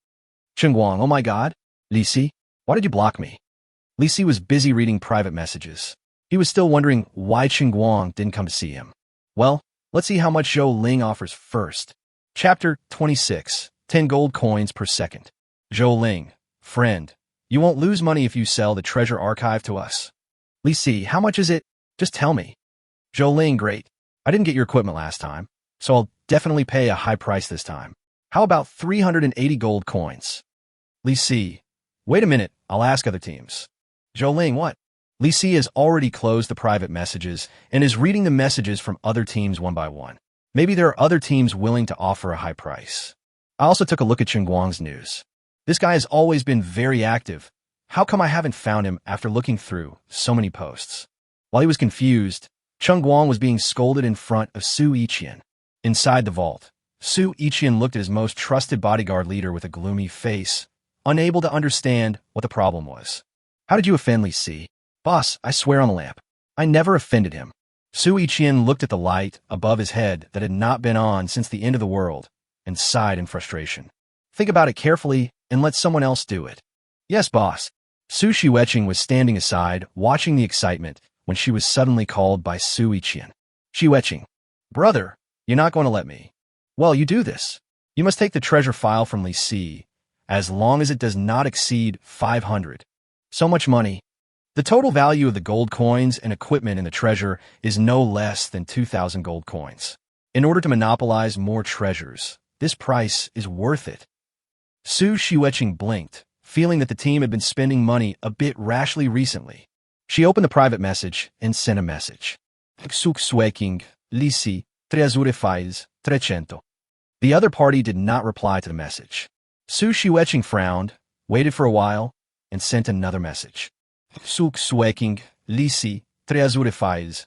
Chengguang, oh my god. Li Si, why did you block me? Li Si was busy reading private messages. He was still wondering why Chengguang didn't come to see him. Well, let's see how much Zhou Ling offers first. Chapter 26, 10 gold coins per second. Zhou Ling, friend, you won't lose money if you sell the treasure archive to us. Li Si, how much is it? Just tell me. Zhou Ling, great. I didn't get your equipment last time, so I'll definitely pay a high price this time. How about 380 gold coins? Li Si, wait a minute, I'll ask other teams. Zhou Ling, what? Li Si has already closed the private messages and is reading the messages from other teams one by one. Maybe there are other teams willing to offer a high price. I also took a look at Chengguang's news. This guy has always been very active. How come I haven't found him after looking through so many posts? While he was confused, Chengguang was being scolded in front of Su Yiqian. Inside the vault, Su Yiqian looked at his most trusted bodyguard leader with a gloomy face, unable to understand what the problem was. How did you offend Li Si? Boss, I swear on the lamp. I never offended him. Su Yiqian looked at the light above his head that had not been on since the end of the world and sighed in frustration. Think about it carefully and let someone else do it. Yes, boss. Su Shiweqing was standing aside, watching the excitement when she was suddenly called by Su Yiqian. Shiweqing, brother, you're not going to let me. Well, you do this. You must take the treasure file from Li Si, as long as it does not exceed 500. So much money. The total value of the gold coins and equipment in the treasure is no less than 2,000 gold coins. In order to monopolize more treasures, this price is worth it. Su Shiweqing blinked, feeling that the team had been spending money a bit rashly recently. She opened the private message and sent a message. Su Shiweqing, Li Si, 300. The other party did not reply to the message. Su Shiweqing frowned, waited for a while, and sent another message. Su Shiweqing, Li Si, 350.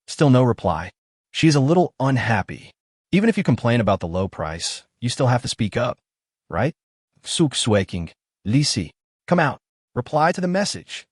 Still no reply. She is a little unhappy. Even if you complain about the low price, you still have to speak up, right? Su Shiweqing, Li Si, come out. Reply to the message.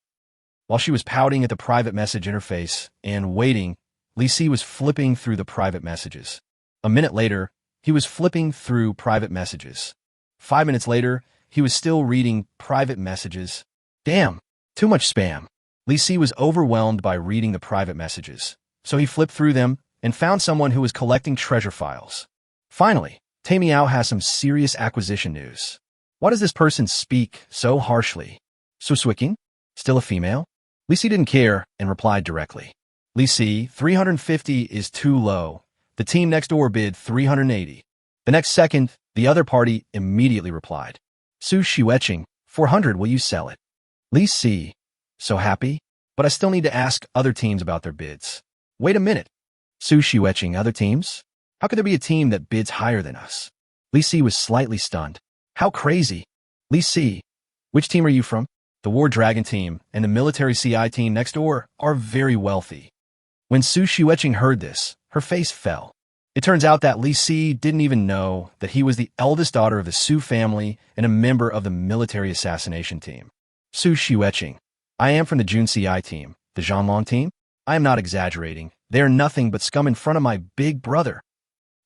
While she was pouting at the private message interface and waiting, Li Si was flipping through the private messages. A minute later, he was flipping through private messages. 5 minutes later, he was still reading private messages. Damn, too much spam. Li Si was overwhelmed by reading the private messages, so he flipped through them and found someone who was collecting treasure files. Finally, Tay Miao has some serious acquisition news. Why does this person speak so harshly? Su Shiweqing? Still a female? Li Si didn't care and replied directly. Li Si, 350 is too low. The team next door bid 380. The next second, the other party immediately replied. Su Shiweqing, 400, will you sell it? Li Si, so happy, but I still need to ask other teams about their bids. Wait a minute. Su Shiweqing, other teams? How could there be a team that bids higher than us? Li Si was slightly stunned. How crazy. Li Si, which team are you from? The War Dragon team and the military CI team next door are very wealthy. When Su Shiweqing heard this, her face fell. It turns out that Li Si didn't even know that he was the eldest daughter of the Su family and a member of the military assassination team. Su Shiweqing, I am from the Jun CI team, the Zhanlong team. I am not exaggerating. They are nothing but scum in front of my big brother.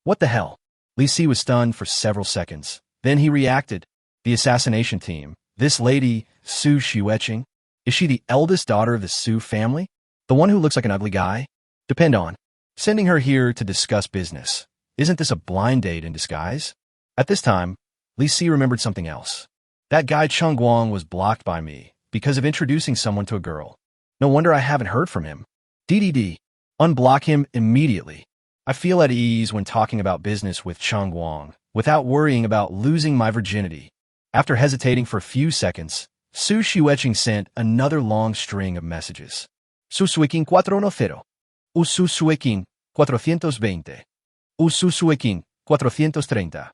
What the hell? Li Si was stunned for several seconds. Then he reacted. The assassination team. This lady, Su Shiweqing, is she the eldest daughter of the Su family? The one who looks like an ugly guy? Depend on. Sending her here to discuss business. Isn't this a blind date in disguise? At this time, Li Si remembered something else. That guy Chengguang was blocked by me because of introducing someone to a girl. No wonder I haven't heard from him. DDD. Unblock him immediately. I feel at ease when talking about business with Chengguang without worrying about losing my virginity. After hesitating for a few seconds, Su Shiweqing sent another long string of messages. Su Shiweqing 490. Su Shiweqing 420. Su Shiweqing 430.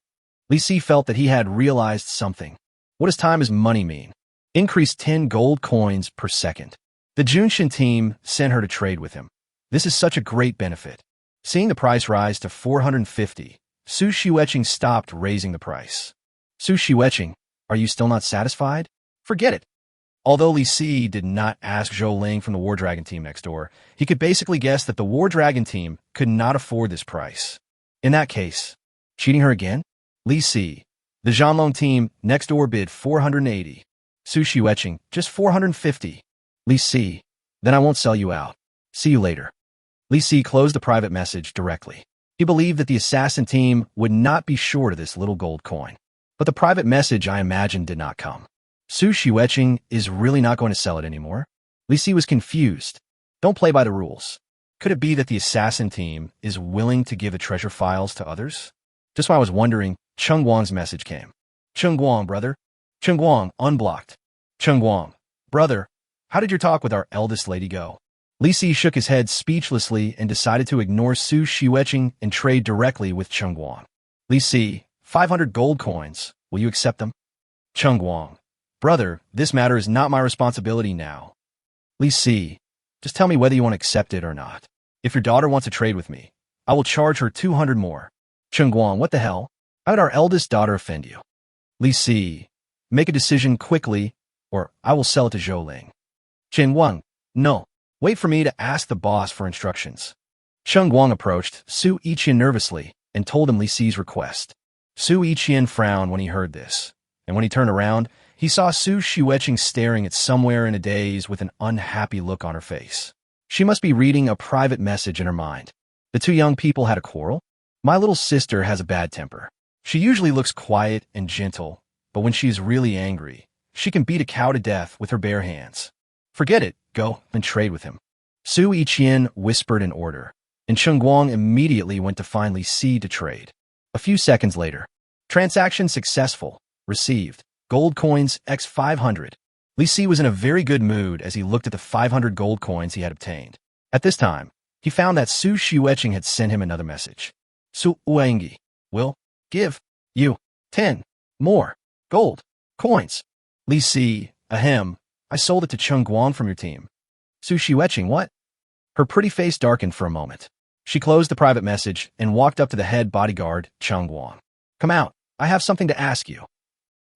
Li Si felt that he had realized something. What does time as money mean? Increased 10 gold coins per second. The Junshin team sent her to trade with him. This is such a great benefit. Seeing the price rise to 450, Su Shiueching stopped raising the price. Su Shiueching, are you still not satisfied? Forget it. Although Li Si did not ask Zhou Ling from the War Dragon team next door, he could basically guess that the War Dragon team could not afford this price. In that case, cheating her again? Li Si, the Zhanlong team next door bid 480. Su Shiueching, just 450. Li Si, then I won't sell you out. See you later. Li Si closed the private message directly. He believed that the assassin team would not be short of this little gold coin. But the private message, I imagine, did not come. Su Shiueching is really not going to sell it anymore. Li Si was confused. Don't play by the rules. Could it be that the assassin team is willing to give the treasure files to others? Just while I was wondering, Cheng Guang's message came. Cheng Guang, brother. Cheng Guang, unblocked. Cheng Guang, brother, how did your talk with our eldest lady go? Li Si shook his head speechlessly and decided to ignore Su Shiueching and trade directly with Cheng Guang. Li Si, 500 gold coins. Will you accept them? Cheng Guang, brother, this matter is not my responsibility now. Li Si, just tell me whether you want to accept it or not. If your daughter wants to trade with me, I will charge her 200 more. Cheng Guang, what the hell? How did our eldest daughter offend you? Li Si, make a decision quickly, or I will sell it to Zhou Ling. Chen Guang, no. Wait for me to ask the boss for instructions. Cheng Guang approached Su Yiqian nervously and told him Li Si's request. Su Yiqian frowned when he heard this, and when he turned around, he saw Su Shiueching staring at somewhere in a daze with an unhappy look on her face. She must be reading a private message in her mind. The two young people had a quarrel? My little sister has a bad temper. She usually looks quiet and gentle, but when she is really angry, she can beat a cow to death with her bare hands. Forget it, go and trade with him. Su Yiqian whispered an order, and Cheng Guang immediately went to find Li Si to trade. A few seconds later, transaction successful, received, gold coins x 500. Li Si was in a very good mood as he looked at the 500 gold coins he had obtained. At this time, he found that Su Shiueching had sent him another message. Su Uengi will give you 10 more gold coins. Li Si, ahem, I sold it to Cheng Guang from your team. Su Shiueching, what? Her pretty face darkened for a moment. She closed the private message and walked up to the head bodyguard, Cheng Guang. Come out, I have something to ask you.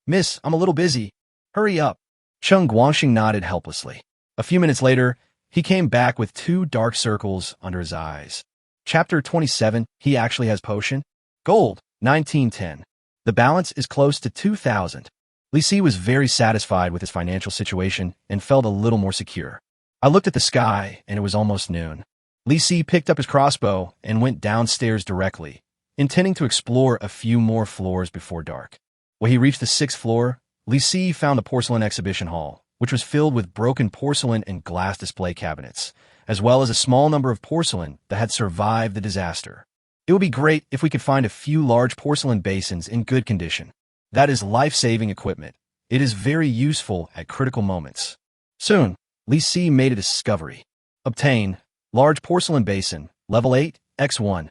Miss, I'm a little busy. Hurry up. Cheng Guangxing nodded helplessly. A few minutes later, he came back with 2 dark circles under his eyes. Chapter 27, he actually has potion. Gold, 1910. The balance is close to 2,000. Li Si was very satisfied with his financial situation and felt a little more secure. I looked at the sky, and it was almost noon. Li Si picked up his crossbow and went downstairs directly, intending to explore a few more floors before dark. When he reached the 6th floor, Li Si found the porcelain exhibition hall, which was filled with broken porcelain and glass display cabinets, as well as a small number of porcelain that had survived the disaster. It would be great if we could find a few large porcelain basins in good condition. That is life-saving equipment. It is very useful at critical moments. Soon, Li Si made a discovery. Obtain, large porcelain basin, level 8, x1.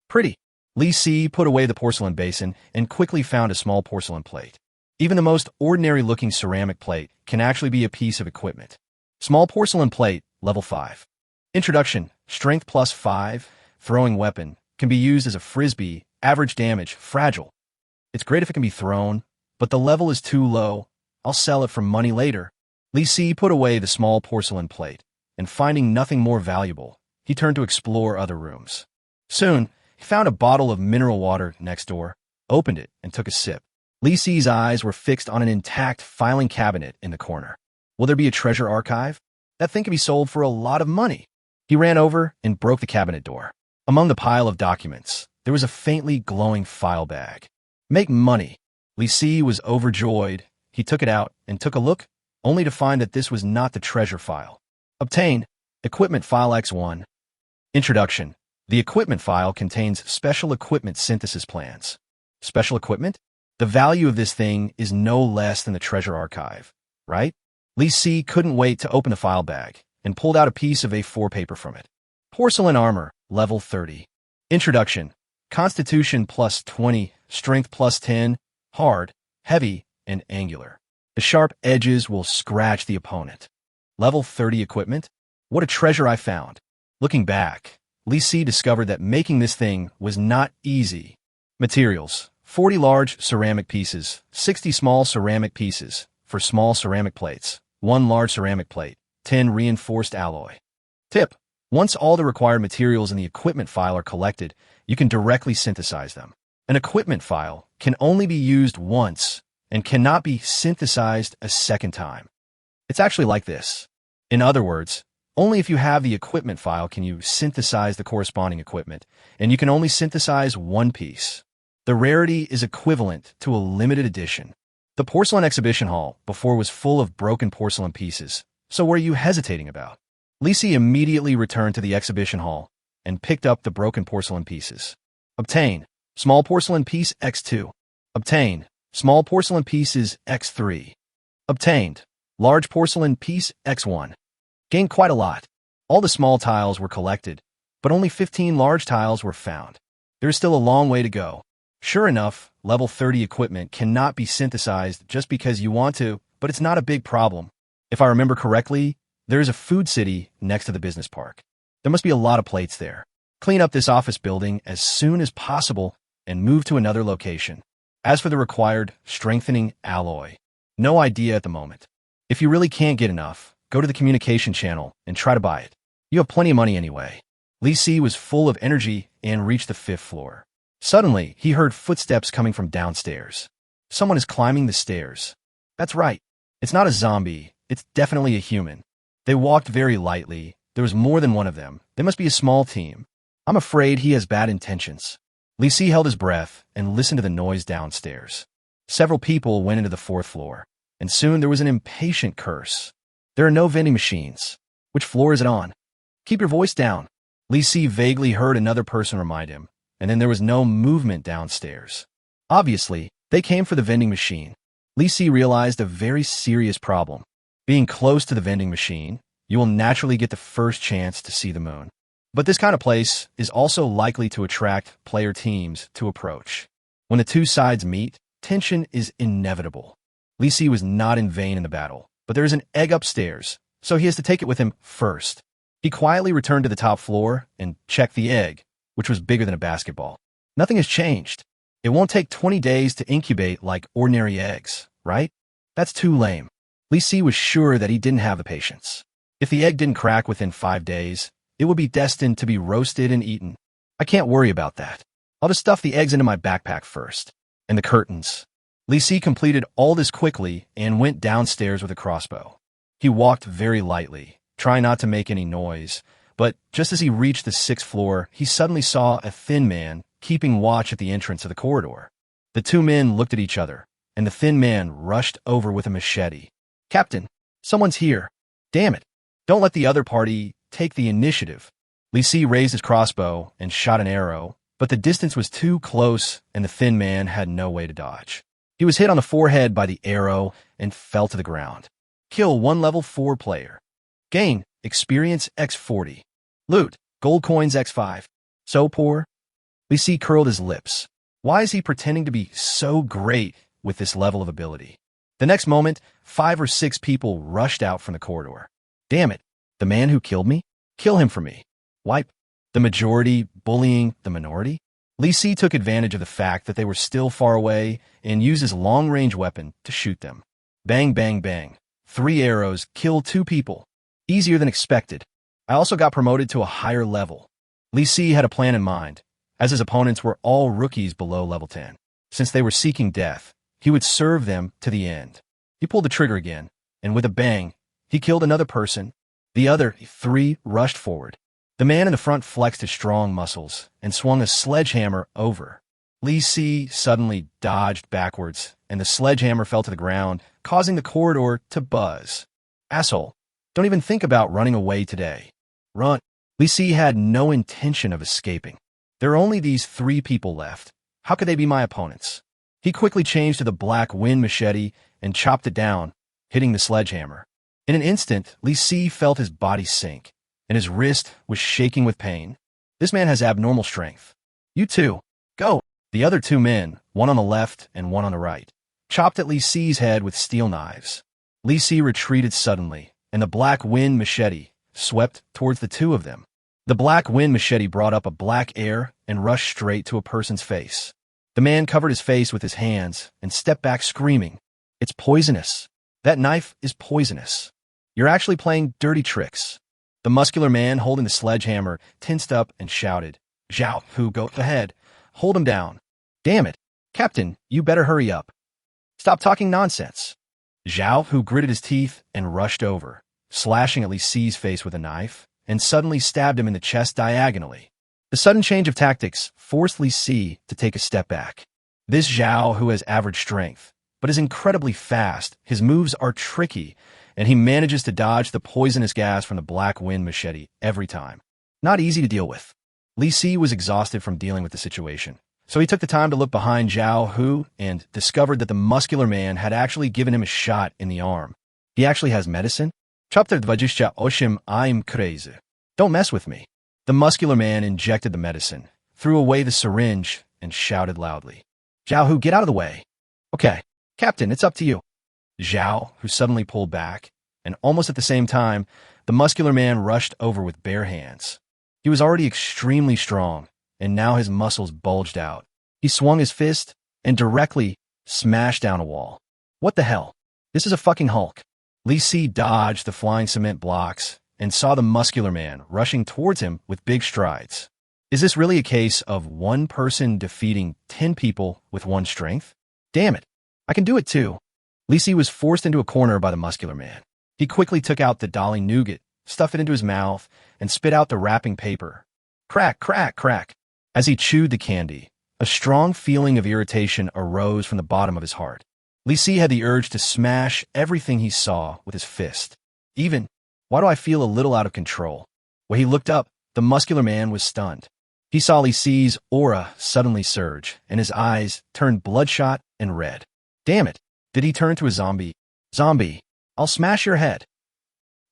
Pretty. Li Si put away the porcelain basin and quickly found a small porcelain plate. Even the most ordinary-looking ceramic plate can actually be a piece of equipment. Small porcelain plate, level 5. Introduction, strength plus 5, throwing weapon, can be used as a frisbee, average damage, fragile. It's great if it can be thrown, but the level is too low. I'll sell it for money later. Li Si put away the small porcelain plate, and finding nothing more valuable, he turned to explore other rooms. Soon, he found a bottle of mineral water next door, opened it, and took a sip. Li Si's eyes were fixed on an intact filing cabinet in the corner. Will there be a treasure archive? That thing can be sold for a lot of money. He ran over and broke the cabinet door. Among the pile of documents, there was a faintly glowing file bag. Make money. Li Si was overjoyed. He took it out and took a look, only to find that this was not the treasure file. Obtain, equipment file X1. Introduction. The equipment file contains special equipment synthesis plans. Special equipment? The value of this thing is no less than the treasure archive, right? Li Si couldn't wait to open the file bag and pulled out a piece of A4 paper from it. Porcelain armor, level 30. Introduction. Constitution plus 20, strength plus 10, hard, heavy, and angular. The sharp edges will scratch the opponent. Level 30 equipment? What a treasure I found. Looking back, Li Si discovered that making this thing was not easy. Materials: 40 large ceramic pieces, 60 small ceramic pieces for small ceramic plates, 1 large ceramic plate, 10 reinforced alloy. Tip: once all the required materials in the equipment file are collected, you can directly synthesize them. An equipment file can only be used once and cannot be synthesized a second time. It's actually like this. In other words, only if you have the equipment file can you synthesize the corresponding equipment, and you can only synthesize one piece. The rarity is equivalent to a limited edition. The porcelain exhibition hall before was full of broken porcelain pieces, so what are you hesitating about? Li Si immediately returned to the exhibition hall and picked up the broken porcelain pieces. Obtain small porcelain piece X2. Obtain small porcelain pieces X3. Obtained large porcelain piece X1. Gained quite a lot. All the small tiles were collected, but only 15 large tiles were found. There's still a long way to go. Sure enough, level 30 equipment cannot be synthesized just because you want to, but it's not a big problem. If I remember correctly, there is a food city next to the business park. There must be a lot of plates there. Clean up this office building as soon as possible and move to another location. As for the required strengthening alloy, no idea at the moment. If you really can't get enough, go to the communication channel and try to buy it. You have plenty of money anyway. Li Si was full of energy and reached the 5th floor. Suddenly, he heard footsteps coming from downstairs. Someone is climbing the stairs. That's right. It's not a zombie. It's definitely a human. They walked very lightly. There was more than one of them. They must be a small team. I'm afraid he has bad intentions. Li Si held his breath and listened to the noise downstairs. Several people went into the 4th floor, and soon there was an impatient curse. There are no vending machines. Which floor is it on? Keep your voice down. Li Si vaguely heard another person remind him, and then there was no movement downstairs. Obviously, they came for the vending machine. Li Si realized a very serious problem. Being close to the vending machine, you will naturally get the first chance to see the moon. But this kind of place is also likely to attract player teams to approach. When the two sides meet, tension is inevitable. Li Si was not in vain in the battle, but there is an egg upstairs, so he has to take it with him first. He quietly returned to the top floor and checked the egg, which was bigger than a basketball. Nothing has changed. It won't take 20 days to incubate like ordinary eggs, right? That's too lame. Li Si was sure that he didn't have the patience. If the egg didn't crack within 5 days, it would be destined to be roasted and eaten. I can't worry about that. I'll just stuff the eggs into my backpack first. And the curtains. Li Si completed all this quickly and went downstairs with a crossbow. He walked very lightly, trying not to make any noise, but just as he reached the 6th floor, he suddenly saw a thin man keeping watch at the entrance of the corridor. The two men looked at each other, and the thin man rushed over with a machete. Captain, someone's here. Damn it. Don't let the other party take the initiative. Li Si raised his crossbow and shot an arrow, but the distance was too close and the thin man had no way to dodge. He was hit on the forehead by the arrow and fell to the ground. Kill 1 level 4 player. Gain experience X40. Loot gold coins X5. So poor? Li Si curled his lips. Why is he pretending to be so great with this level of ability? The next moment, 5 or 6 people rushed out from the corridor. Damn it, the man who killed me? Kill him for me. Wipe. The majority bullying the minority? Li Si took advantage of the fact that they were still far away and used his long-range weapon to shoot them. Bang, bang, bang. 3 arrows killed 2 people. Easier than expected. I also got promoted to a higher level. Li Si had a plan in mind, as his opponents were all rookies below level 10. Since they were seeking death, he would serve them to the end. He pulled the trigger again, and with a bang, he killed another person. The other 3 rushed forward. The man in the front flexed his strong muscles and swung a sledgehammer over. Li Si suddenly dodged backwards, and the sledgehammer fell to the ground, causing the corridor to buzz. Asshole, don't even think about running away today. Run. Li Si had no intention of escaping. There are only these 3 people left. How could they be my opponents? He quickly changed to the black wind machete and chopped it down, hitting the sledgehammer. In an instant, Li Si felt his body sink, and his wrist was shaking with pain. This man has abnormal strength. You too. Go. The other 2 men, one on the left and one on the right, chopped at Li Si's head with steel knives. Li Si retreated suddenly, and the black wind machete swept towards the two of them. The black wind machete brought up a black air and rushed straight to a person's face. The man covered his face with his hands and stepped back screaming, "It's poisonous. That knife is poisonous. You're actually playing dirty tricks." The muscular man holding the sledgehammer tensed up and shouted, "Zhao Hu, go ahead. Hold him down. Damn it. Captain, you better hurry up. Stop talking nonsense." Zhao Hu gritted his teeth and rushed over, slashing at Li Si's face with a knife, and suddenly stabbed him in the chest diagonally. The sudden change of tactics forced Li Si to take a step back. This Zhao Hu has average strength, but is incredibly fast. His moves are tricky, and he manages to dodge the poisonous gas from the black wind machete every time. Not easy to deal with. Li Si was exhausted from dealing with the situation, so he took the time to look behind Zhao Hu and discovered that the muscular man had actually given him a shot in the arm. He actually has medicine? Chapter 28, I'm crazy. Don't mess with me. The muscular man injected the medicine, threw away the syringe, and shouted loudly, "Zhao Hu, get out of the way." "Okay, Captain, it's up to you." Zhao Hu suddenly pulled back, and almost at the same time, the muscular man rushed over with bare hands. He was already extremely strong, and now his muscles bulged out. He swung his fist and directly smashed down a wall. What the hell? This is a fucking Hulk. Li Si dodged the flying cement blocks and saw the muscular man rushing towards him with big strides. Is this really a case of one person defeating 10 people with one strength? Damn it, I can do it too. Li Si was forced into a corner by the muscular man. He quickly took out the Dolly nougat, stuffed it into his mouth, and spit out the wrapping paper. Crack, crack, crack. As he chewed the candy, a strong feeling of irritation arose from the bottom of his heart. Li Si had the urge to smash everything he saw with his fist. Why do I feel a little out of control? When he looked up, the muscular man was stunned. He saw Li Si's aura suddenly surge, and his eyes turned bloodshot and red. Damn it, did he turn to a zombie? Zombie, I'll smash your head.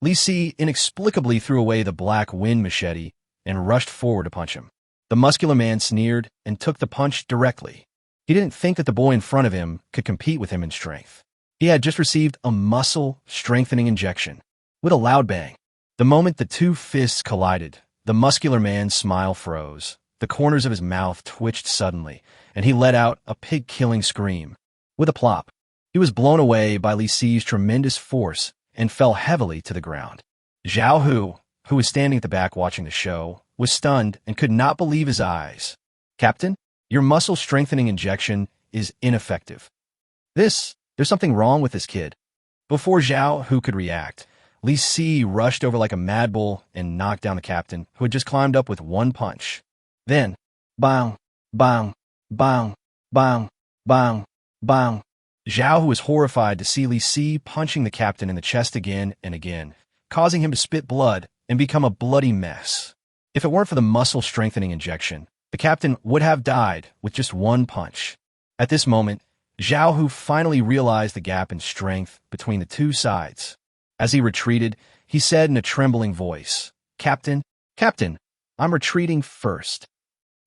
Li Si inexplicably threw away the black wind machete and rushed forward to punch him. The muscular man sneered and took the punch directly. He didn't think that the boy in front of him could compete with him in strength. He had just received a muscle-strengthening injection. With a loud bang, the moment the two fists collided, the muscular man's smile froze. The corners of his mouth twitched suddenly, and he let out a pig-killing scream. With a plop, he was blown away by Li Si's tremendous force and fell heavily to the ground. Zhao Hu, who was standing at the back watching the show, was stunned and could not believe his eyes. "Captain, your muscle-strengthening injection is ineffective. There's something wrong with this kid." Before Zhao Hu could react, Li Si rushed over like a mad bull and knocked down the captain, who had just climbed up with one punch. Then, bang, bang, bang, bang, bang, bang. Zhao Hu was horrified to see Li Si punching the captain in the chest again and again, causing him to spit blood and become a bloody mess. If it weren't for the muscle-strengthening injection, the captain would have died with just one punch. At this moment, Zhao Hu finally realized the gap in strength between the two sides. As he retreated, he said in a trembling voice, Captain, I'm retreating first.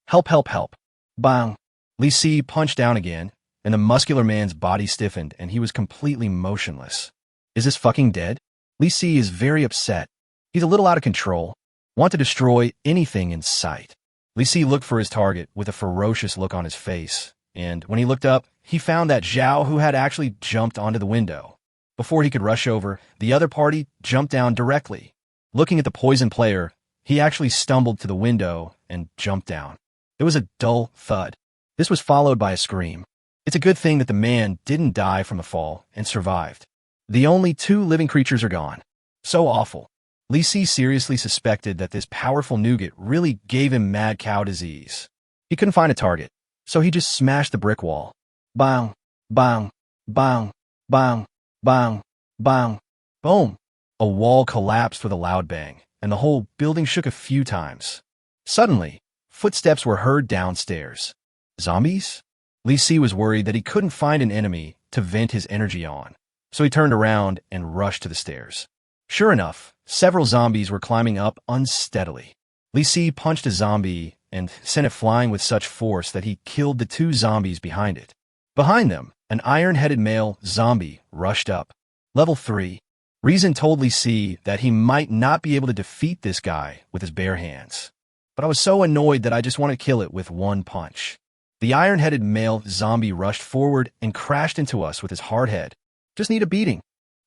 Help, help, help." Bang. Li Si punched down again, and the muscular man's body stiffened and he was completely motionless. Is this fucking dead? Li Si is very upset. He's a little out of control, want to destroy anything in sight. Li Si looked for his target with a ferocious look on his face, and when he looked up, he found that Zhao Hu had actually jumped onto the window. Before he could rush over, the other party jumped down directly. Looking at the poison player, he actually stumbled to the window and jumped down. There was a dull thud. This was followed by a scream. It's a good thing that the man didn't die from the fall and survived. The only two living creatures are gone. So awful. Li Si seriously suspected that this powerful nougat really gave him mad cow disease. He couldn't find a target, so he just smashed the brick wall. Bang, bang, bang, bang, bang, bang, boom. A wall collapsed with a loud bang, and the whole building shook a few times. Suddenly, footsteps were heard downstairs. Zombies? Li Si was worried that he couldn't find an enemy to vent his energy on, so he turned around and rushed to the stairs. Sure enough, several zombies were climbing up unsteadily. Li Si punched a zombie and sent it flying with such force that he killed the two zombies behind it. Behind them, An iron-headed male zombie rushed up. Level 3. Reason told Lee Si that he might not be able to defeat this guy with his bare hands. But I was so annoyed that I just want to kill it with one punch. The iron-headed male zombie rushed forward and crashed into us with his hard head. Just need a beating.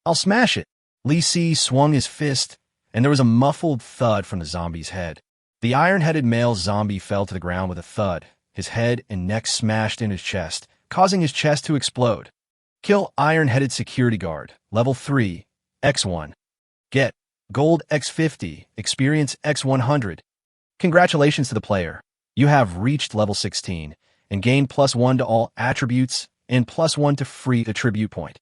I'll smash it. Lee Si swung his fist, and there was a muffled thud from the zombie's head. The iron-headed male zombie fell to the ground with a thud. His head and neck smashed in his chest, causing his chest to explode. Kill iron-headed security guard. Level 3. X1. Get Gold X50, Experience X100. Congratulations to the player. You have reached level 16 and gained +1 to all attributes and +1 to free attribute point.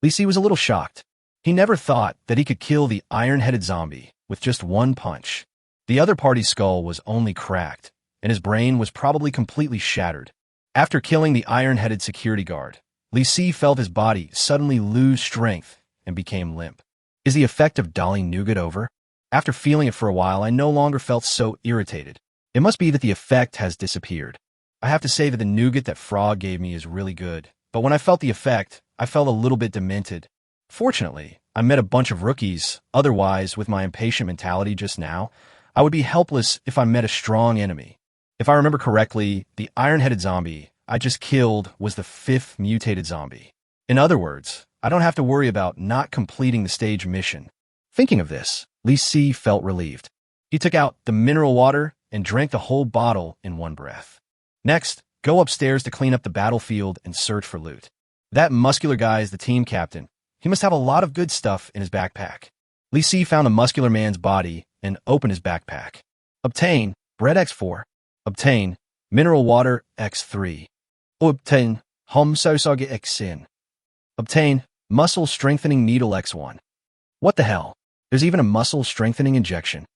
Lee Si was a little shocked. He never thought that he could kill the iron-headed zombie with just one punch. The other party's skull was only cracked, and his brain was probably completely shattered. After killing the iron-headed security guard, Lee Si felt his body suddenly lose strength and became limp. Is the effect of Dolly Nougat over? After feeling it for a while, I no longer felt so irritated. It must be that the effect has disappeared. I have to say that the nougat that Frog gave me is really good, but when I felt the effect, I felt a little bit demented. Fortunately, I met a bunch of rookies. Otherwise, with my impatient mentality just now, I would be helpless if I met a strong enemy. If I remember correctly, the iron-headed zombie I just killed was the 5th mutated zombie. In other words, I don't have to worry about not completing the stage mission. Thinking of this, Lee Si felt relieved. He took out the mineral water and drank the whole bottle in one breath. Next, go upstairs to clean up the battlefield and search for loot. That muscular guy is the team captain. He must have a lot of good stuff in his backpack. Lee Si found a muscular man's body and opened his backpack. Obtain bread X4. Obtain mineral water X3. Obtain hom sosage X-sin. Obtain muscle strengthening needle X1. What the hell? There's even a muscle strengthening injection.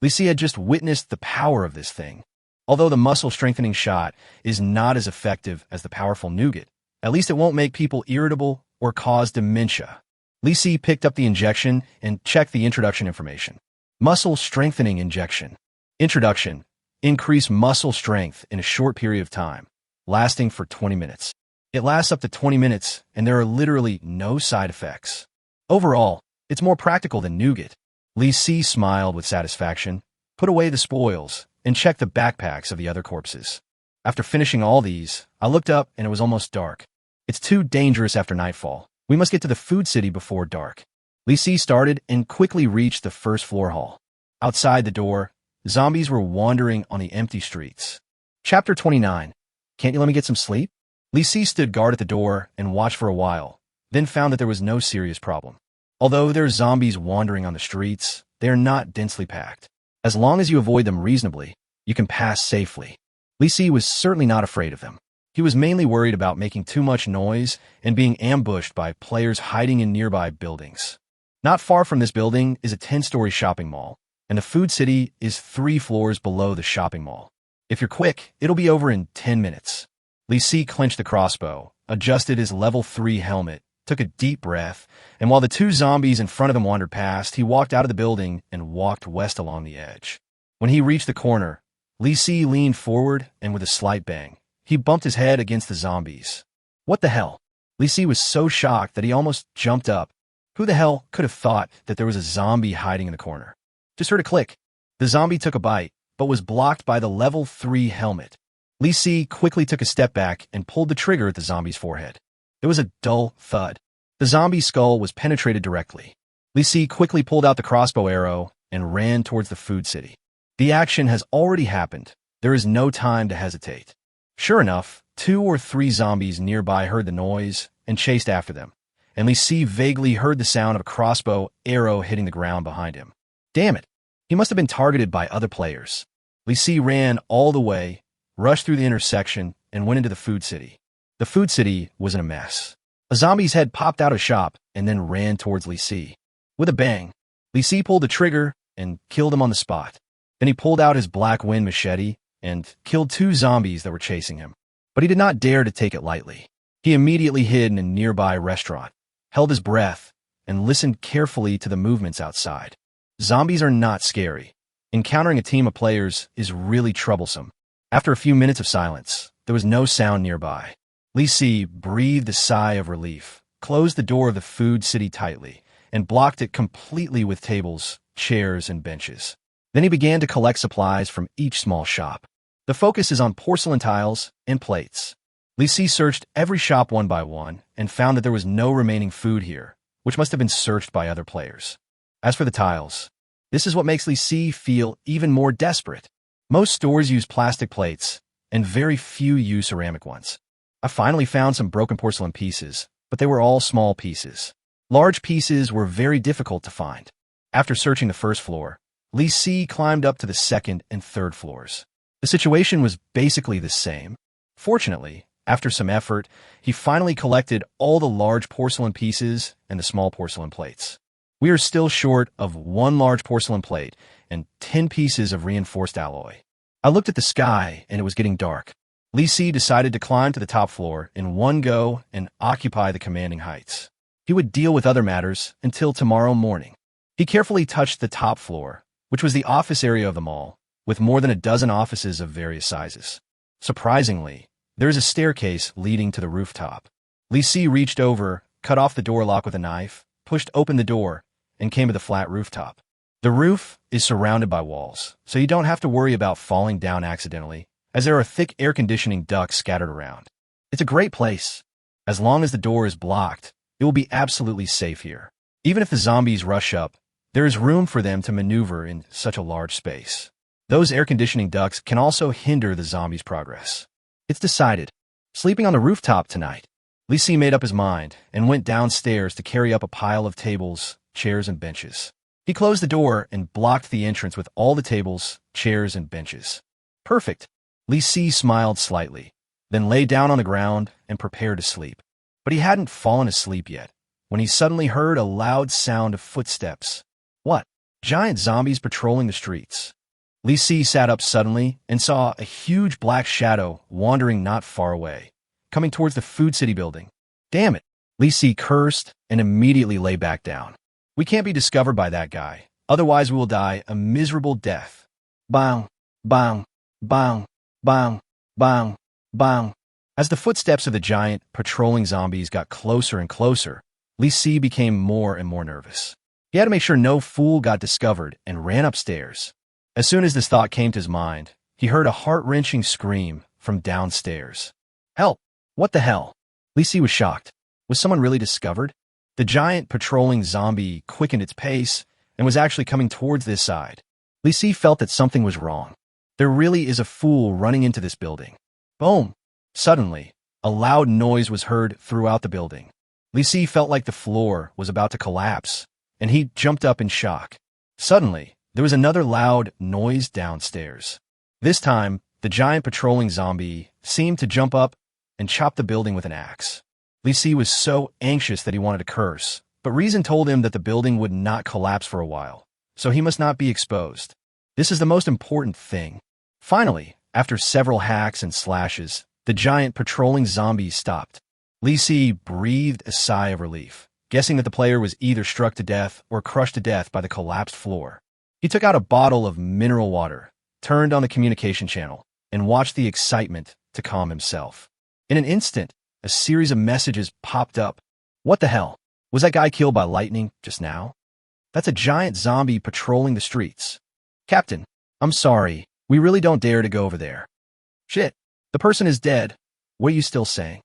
Lee Si had just witnessed the power of this thing. Although the muscle strengthening shot is not as effective as the powerful nougat, at least it won't make people irritable or cause dementia. Lee Si picked up the injection and checked the introduction information. Muscle strengthening injection. Introduction. Increase muscle strength in a short period of time, lasting for 20 minutes. It lasts up to 20 minutes, and there are literally no side effects. Overall, it's more practical than nougat. Lee Si smiled with satisfaction, put away the spoils, and checked the backpacks of the other corpses. After finishing all these, I looked up and it was almost dark. It's too dangerous after nightfall. We must get to the food city before dark. Lee Si started and quickly reached the first floor hall. Outside the door, zombies were wandering on the empty streets. Chapter 29. Can't you let me get some sleep? Lee Si stood guard at the door and watched for a while, then found that there was no serious problem. Although there are zombies wandering on the streets, they are not densely packed. As long as you avoid them reasonably, you can pass safely. Lee Si was certainly not afraid of them. He was mainly worried about making too much noise and being ambushed by players hiding in nearby buildings. Not far from this building is a 10-story shopping mall, and the food city is 3 floors below the shopping mall. If you're quick, it'll be over in 10 minutes. Lee Si clenched the crossbow, adjusted his level 3 helmet, took a deep breath, and while the 2 zombies in front of him wandered past, he walked out of the building and walked west along the edge. When he reached the corner, Lee Si leaned forward, and with a slight bang, he bumped his head against the zombies. What the hell? Lee Si was so shocked that he almost jumped up. Who the hell could have thought that there was a zombie hiding in the corner? Just heard a click. The zombie took a bite, but was blocked by the level 3 helmet. Lee Si quickly took a step back and pulled the trigger at the zombie's forehead. There was a dull thud. The zombie's skull was penetrated directly. Lee Si quickly pulled out the crossbow arrow and ran towards the food city. The action has already happened. There is no time to hesitate. Sure enough, 2 or 3 zombies nearby heard the noise and chased after them, and Lee Si vaguely heard the sound of a crossbow arrow hitting the ground behind him. Damn it! He must have been targeted by other players. Lee Si ran all the way, rushed through the intersection, and went into the food city. The food city was in a mess. A zombie's head popped out of shop and then ran towards Lee Si. With a bang, Lee Si pulled the trigger and killed him on the spot. Then he pulled out his black wind machete and killed 2 zombies that were chasing him. But he did not dare to take it lightly. He immediately hid in a nearby restaurant, held his breath, and listened carefully to the movements outside. Zombies are not scary. Encountering a team of players is really troublesome. After a few minutes of silence, there was no sound nearby. Li Si breathed a sigh of relief, closed the door of the food city tightly, and blocked it completely with tables, chairs, and benches. Then he began to collect supplies from each small shop. The focus is on porcelain tiles and plates. Li Si searched every shop one by one and found that there was no remaining food here, which must have been searched by other players. As for the tiles, this is what makes Li Si feel even more desperate. Most stores use plastic plates, and very few use ceramic ones. I finally found some broken porcelain pieces, but they were all small pieces. Large pieces were very difficult to find. After searching the first floor, Li Si climbed up to the second and third floors. The situation was basically the same. Fortunately, after some effort, he finally collected all the large porcelain pieces and the small porcelain plates. We are still short of one large porcelain plate and 10 pieces of reinforced alloy. I looked at the sky and it was getting dark. Li Si decided to climb to the top floor in one go and occupy the commanding heights. He would deal with other matters until tomorrow morning. He carefully touched the top floor, which was the office area of the mall, with more than a dozen offices of various sizes. Surprisingly, there is a staircase leading to the rooftop. Li Si reached over, cut off the door lock with a knife, pushed open the door, and came to the flat rooftop. The roof is surrounded by walls, so you don't have to worry about falling down accidentally, as there are thick air conditioning ducts scattered around. It's a great place. As long as the door is blocked, it will be absolutely safe here. Even if the zombies rush up, there is room for them to maneuver in such a large space. Those air conditioning ducts can also hinder the zombies' progress. It's decided. Sleeping on the rooftop tonight. Li Si made up his mind and went downstairs to carry up a pile of tables, chairs, and benches. He closed the door and blocked the entrance with all the tables, chairs, and benches. Perfect. Li Si smiled slightly, then lay down on the ground and prepared to sleep. But he hadn't fallen asleep yet, when he suddenly heard a loud sound of footsteps. What? Giant zombies patrolling the streets. Li Si sat up suddenly and saw a huge black shadow wandering not far away, coming towards the Food City building. Damn it! Li Si cursed and immediately lay back down. We can't be discovered by that guy, otherwise we will die a miserable death. Bang, bang, bang, bang, bang, bang. As the footsteps of the giant, patrolling zombies got closer and closer, Li Si became more and more nervous. He had to make sure no fool got discovered and ran upstairs. As soon as this thought came to his mind, he heard a heart-wrenching scream from downstairs. Help! What the hell? Li Si was shocked. Was someone really discovered? The giant patrolling zombie quickened its pace and was actually coming towards this side. Li Si felt that something was wrong. There really is a fool running into this building. Boom! Suddenly, a loud noise was heard throughout the building. Li Si felt like the floor was about to collapse, and he jumped up in shock. Suddenly, there was another loud noise downstairs. This time, the giant patrolling zombie seemed to jump up and chop the building with an axe. Li Si was so anxious that he wanted to curse, but reason told him that the building would not collapse for a while, so he must not be exposed. This is the most important thing. Finally, after several hacks and slashes, the giant patrolling zombie stopped. Li Si breathed a sigh of relief, guessing that the player was either struck to death or crushed to death by the collapsed floor. He took out a bottle of mineral water, turned on the communication channel, and watched the excitement to calm himself. In an instant, a series of messages popped up. What the hell? Was that guy killed by lightning just now? That's a giant zombie patrolling the streets. Captain, I'm sorry. We really don't dare to go over there. Shit, the person is dead. What are you still saying?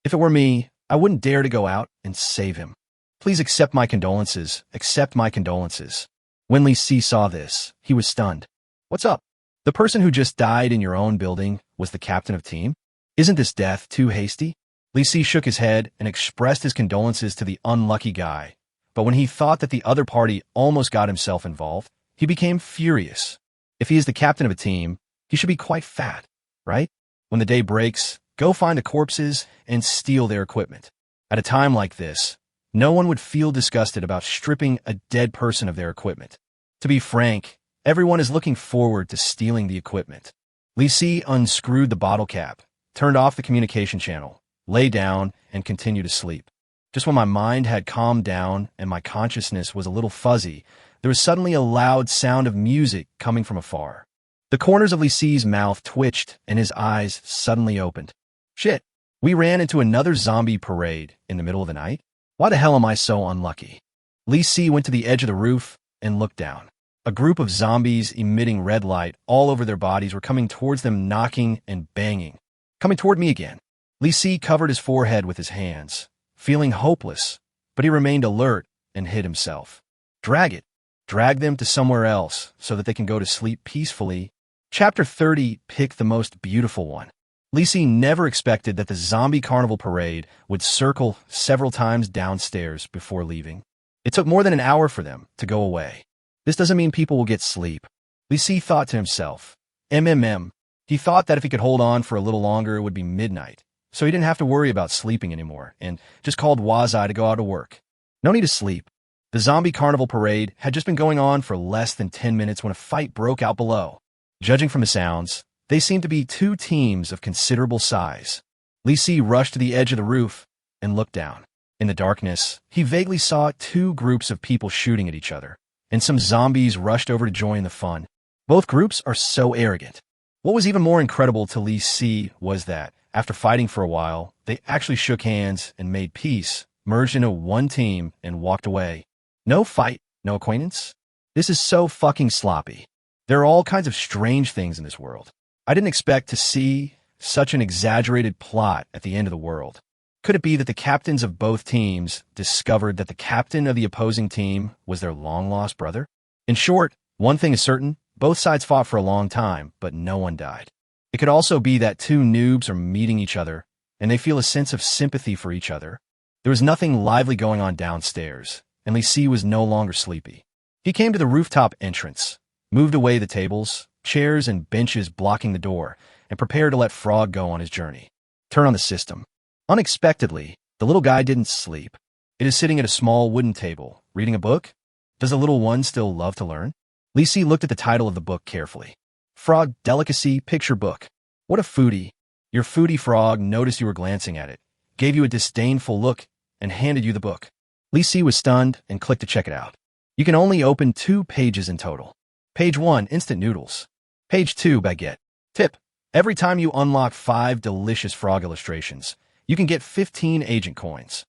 If it were me, I wouldn't dare to go out and save him. Please accept my condolences. Accept my condolences. When Li Si saw this, he was stunned. What's up? The person who just died in your own building was the captain of team? Isn't this death too hasty? Li Si shook his head and expressed his condolences to the unlucky guy, but when he thought that the other party almost got himself involved, he became furious. If he is the captain of a team, he should be quite fat, right? When the day breaks, go find the corpses and steal their equipment. At a time like this, no one would feel disgusted about stripping a dead person of their equipment. To be frank, everyone is looking forward to stealing the equipment. Li Si unscrewed the bottle cap, turned off the communication channel, lay down, and continued to sleep. Just when my mind had calmed down and my consciousness was a little fuzzy, there was suddenly a loud sound of music coming from afar. The corners of Li Si's mouth twitched and his eyes suddenly opened. Shit, We ran into another zombie parade in the middle of the night. Why the hell am I so unlucky? Li Si went to the edge of the roof and looked down. A group of zombies emitting red light all over their bodies were coming towards them, knocking and banging. Coming toward me again. Li Si covered his forehead with his hands, feeling hopeless, but he remained alert and hid himself. Drag it. Drag them to somewhere else so that they can go to sleep peacefully. Chapter 30, pick the most beautiful one. Li Si never expected that the zombie carnival parade would circle several times downstairs before leaving. It took more than an hour for them to go away. This doesn't mean people will get sleep. Li Si thought to himself. He thought that if he could hold on for a little longer, it would be midnight, so he didn't have to worry about sleeping anymore, and just called Wazai to go out to work. No need to sleep. The zombie carnival parade had just been going on for less than 10 minutes when a fight broke out below. Judging from the sounds, they seemed to be two teams of considerable size. Li Si rushed to the edge of the roof and looked down. In the darkness, he vaguely saw two groups of people shooting at each other, and some zombies rushed over to join the fun. Both groups are so arrogant. What was even more incredible to Li Si was that, after fighting for a while, they actually shook hands and made peace, merged into one team, and walked away. No fight, no acquaintance? This is so fucking sloppy. There are all kinds of strange things in this world. I didn't expect to see such an exaggerated plot at the end of the world. Could it be that the captains of both teams discovered that the captain of the opposing team was their long-lost brother? In short, one thing is certain, both sides fought for a long time, but no one died. It could also be that two noobs are meeting each other, and they feel a sense of sympathy for each other. There was nothing lively going on downstairs, and Li Si was no longer sleepy. He came to the rooftop entrance, moved away the tables, chairs, and benches blocking the door, and prepared to let Frog go on his journey. Turn on the system. Unexpectedly, the little guy didn't sleep. It is sitting at a small wooden table, reading a book. Does the little one still love to learn? Li Si looked at the title of the book carefully. Frog Delicacy Picture Book. What a foodie. Your foodie frog noticed you were glancing at it, gave you a disdainful look, and handed you the book. Li Si was stunned and clicked to check it out. You can only open 2 pages in total. Page 1, instant noodles. Page 2, baguette. Tip: every time you unlock 5 delicious frog illustrations, you can get 15 agent coins.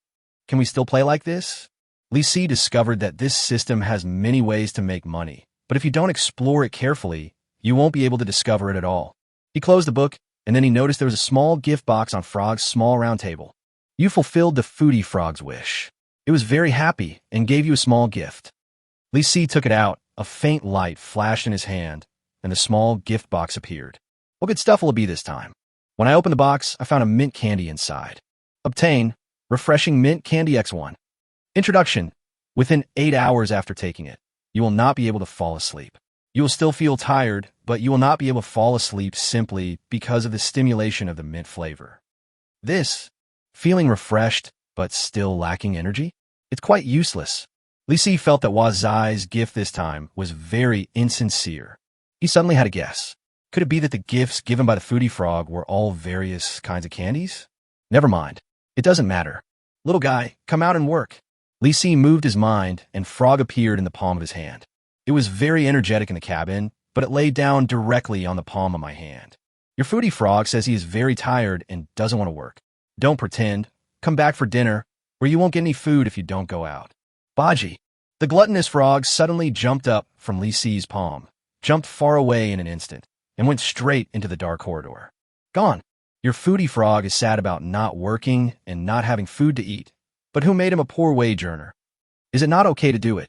Can we still play like this? Li Si discovered that this system has many ways to make money, but if you don't explore it carefully, you won't be able to discover it at all. He closed the book, and then he noticed there was a small gift box on Frog's small round table. You fulfilled the foodie frog's wish. It was very happy and gave you a small gift. Li Si took it out, a faint light flashed in his hand, and the small gift box appeared. What good stuff will it be this time? When I opened the box, I found a mint candy inside. Obtain refreshing mint candy X1. Introduction. Within 8 hours after taking it, you will not be able to fall asleep. You will still feel tired, but you will not be able to fall asleep simply because of the stimulation of the mint flavor. This, feeling refreshed but still lacking energy? It's quite useless. Li Si felt that Wazai's gift this time was very insincere. He suddenly had a guess. Could it be that the gifts given by the foodie frog were all various kinds of candies? Never mind. It doesn't matter. Little guy, come out and work. Li Si moved his mind, and Frog appeared in the palm of his hand. It was very energetic in the cabin, but it lay down directly on the palm of my hand. Your foodie frog says he is very tired and doesn't want to work. Don't pretend. Come back for dinner, or you won't get any food if you don't go out. Baji. The gluttonous frog suddenly jumped up from Li Si's palm, jumped far away in an instant, and went straight into the dark corridor. Gone. Your foodie frog is sad about not working and not having food to eat, but who made him a poor wage earner? Is it not okay to do it?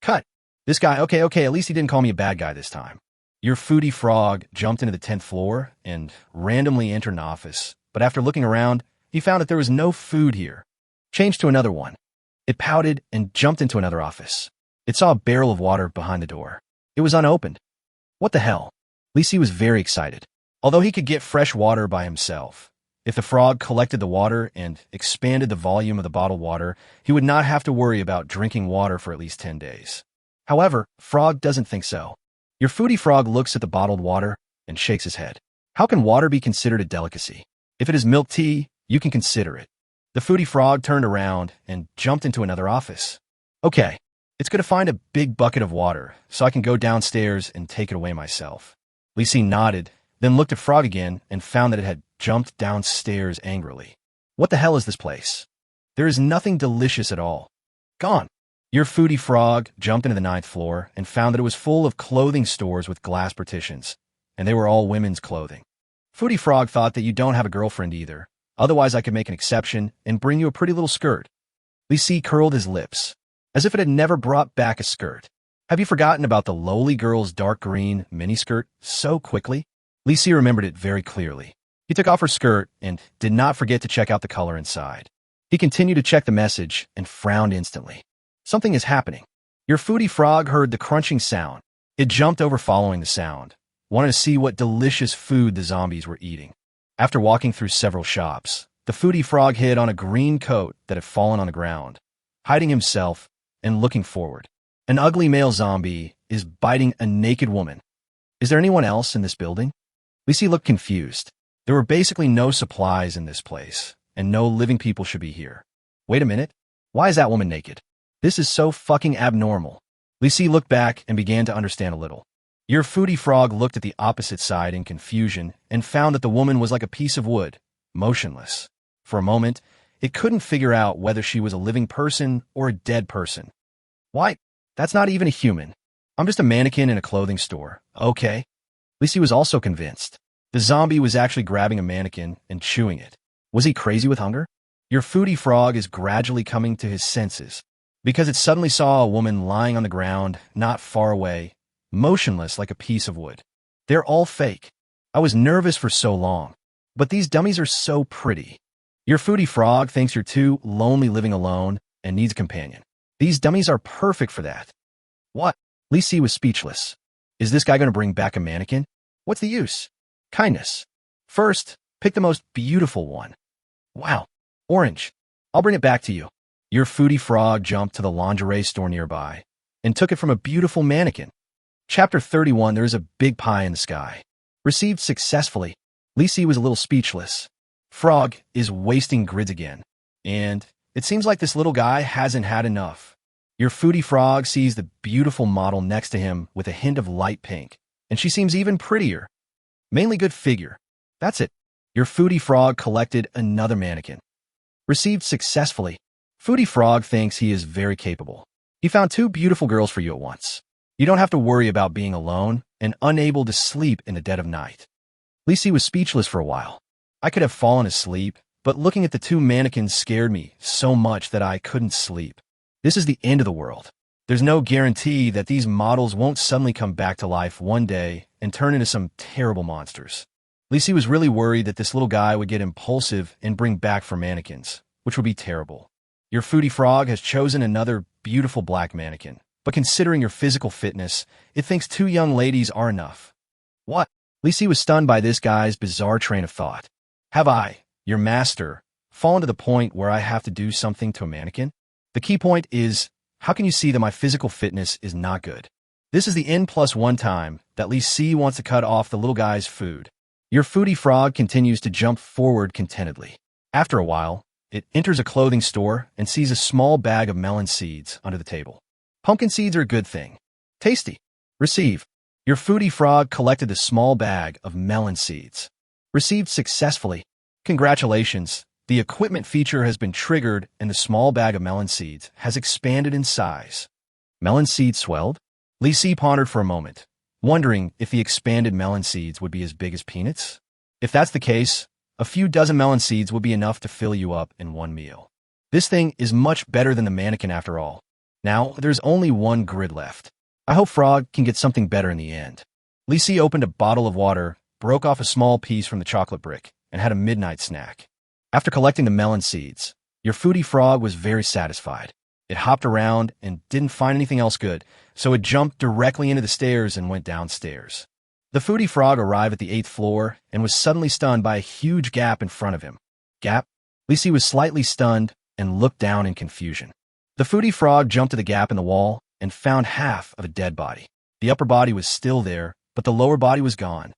Cut. This guy, okay, at least he didn't call me a bad guy this time. Your foodie frog jumped into the 10th floor and randomly entered an office, but after looking around, he found that there was no food here. Changed to another one. It pouted and jumped into another office. It saw a barrel of water behind the door. It was unopened. What the hell? Li Si was very excited. Although he could get fresh water by himself, if the frog collected the water and expanded the volume of the bottled water, he would not have to worry about drinking water for at least 10 days. However, Frog doesn't think so. Your foodie frog looks at the bottled water and shakes his head. How can water be considered a delicacy? If it is milk tea, you can consider it. The foodie frog turned around and jumped into another office. Okay, it's going to find a big bucket of water, so I can go downstairs and take it away myself. Li Si nodded, then looked at Frog again and found that it had jumped downstairs angrily. What the hell is this place? There is nothing delicious at all. Gone. Your foodie frog jumped into the 9th floor and found that it was full of clothing stores with glass partitions, and they were all women's clothing. Foodie frog thought that you don't have a girlfriend either. Otherwise, I could make an exception and bring you a pretty little skirt. Lisi curled his lips, as if it had never brought back a skirt. Have you forgotten about the lowly girl's dark green miniskirt so quickly? Lisi remembered it very clearly. He took off her skirt and did not forget to check out the color inside. He continued to check the message and frowned instantly. Something is happening. Your foodie frog heard the crunching sound. It jumped over following the sound, wanted to see what delicious food the zombies were eating. After walking through several shops, the foodie frog hid on a green coat that had fallen on the ground, hiding himself and looking forward. An ugly male zombie is biting a naked woman. Is there anyone else in this building? Lisi looked confused. There were basically no supplies in this place, and no living people should be here. Wait a minute. Why is that woman naked? This is so fucking abnormal. Lisi looked back and began to understand a little. Your foodie frog looked at the opposite side in confusion and found that the woman was like a piece of wood, motionless. For a moment, it couldn't figure out whether she was a living person or a dead person. Why? That's not even a human. I'm just a mannequin in a clothing store, okay? Lisi was also convinced. The zombie was actually grabbing a mannequin and chewing it. Was he crazy with hunger? Your foodie frog is gradually coming to his senses, because it suddenly saw a woman lying on the ground not far away, motionless like a piece of wood. They're all fake. I was nervous for so long, but these dummies are so pretty. Your foodie frog thinks you're too lonely living alone and needs a companion. These dummies are perfect for that. What? Lisi was speechless. Is this guy going to bring back a mannequin? What's the use? Kindness. First, pick the most beautiful one. Wow. Orange. I'll bring it back to you. Your foodie frog jumped to the lingerie store nearby and took it from a beautiful mannequin. Chapter 31, there is a big pie in the sky. Received successfully. Lisi was a little speechless. Frog is wasting grids again. And it seems like this little guy hasn't had enough. Your foodie frog sees the beautiful model next to him with a hint of light pink, and she seems even prettier. Mainly good figure. That's it. Your foodie frog collected another mannequin. Received successfully. Foodie frog thinks he is very capable. He found 2 beautiful girls for you at once. You don't have to worry about being alone and unable to sleep in the dead of night. Lisi was speechless for a while. I could have fallen asleep, but looking at the 2 mannequins scared me so much that I couldn't sleep. This is the end of the world. There's no guarantee that these models won't suddenly come back to life one day and turn into some terrible monsters. Lisi was really worried that this little guy would get impulsive and bring back for mannequins, which would be terrible. Your foodie frog has chosen another beautiful black mannequin, but considering your physical fitness, it thinks 2 young ladies are enough. What? Lisi was stunned by this guy's bizarre train of thought. Have I, your master, fallen to the point where I have to do something to a mannequin? The key point is, how can you see that my physical fitness is not good? This is the N+1 time that Lisi wants to cut off the little guy's food. Your foodie frog continues to jump forward contentedly. After a while, it enters a clothing store and sees a small bag of melon seeds under the table. Pumpkin seeds are a good thing. Tasty. Receive. Your foodie frog collected the small bag of melon seeds. Received successfully. Congratulations. The equipment feature has been triggered and the small bag of melon seeds has expanded in size. Melon seeds swelled? Lisi pondered for a moment, wondering if the expanded melon seeds would be as big as peanuts. If that's the case, a few dozen melon seeds would be enough to fill you up in one meal. This thing is much better than the mannequin after all. Now, there's only 1 grid left. I hope Frog can get something better in the end. Lisi opened a bottle of water, broke off a small piece from the chocolate brick, and had a midnight snack. After collecting the melon seeds, your foodie frog was very satisfied. It hopped around and didn't find anything else good, so it jumped directly into the stairs and went downstairs. The foodie frog arrived at the 8th floor and was suddenly stunned by a huge gap in front of him. Gap? Lisi was slightly stunned and looked down in confusion. The foodie frog jumped to the gap in the wall and found half of a dead body. The upper body was still there, but the lower body was gone.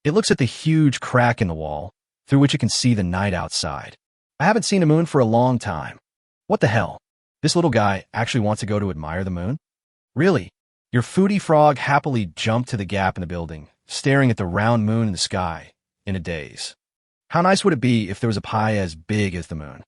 It looks at the huge crack in the wall, through which it can see the night outside. I haven't seen a moon for a long time. What the hell? This little guy actually wants to go to admire the moon? Really? Your foodie frog happily jumped to the gap in the building, staring at the round moon in the sky, in a daze. How nice would it be if there was a pie as big as the moon?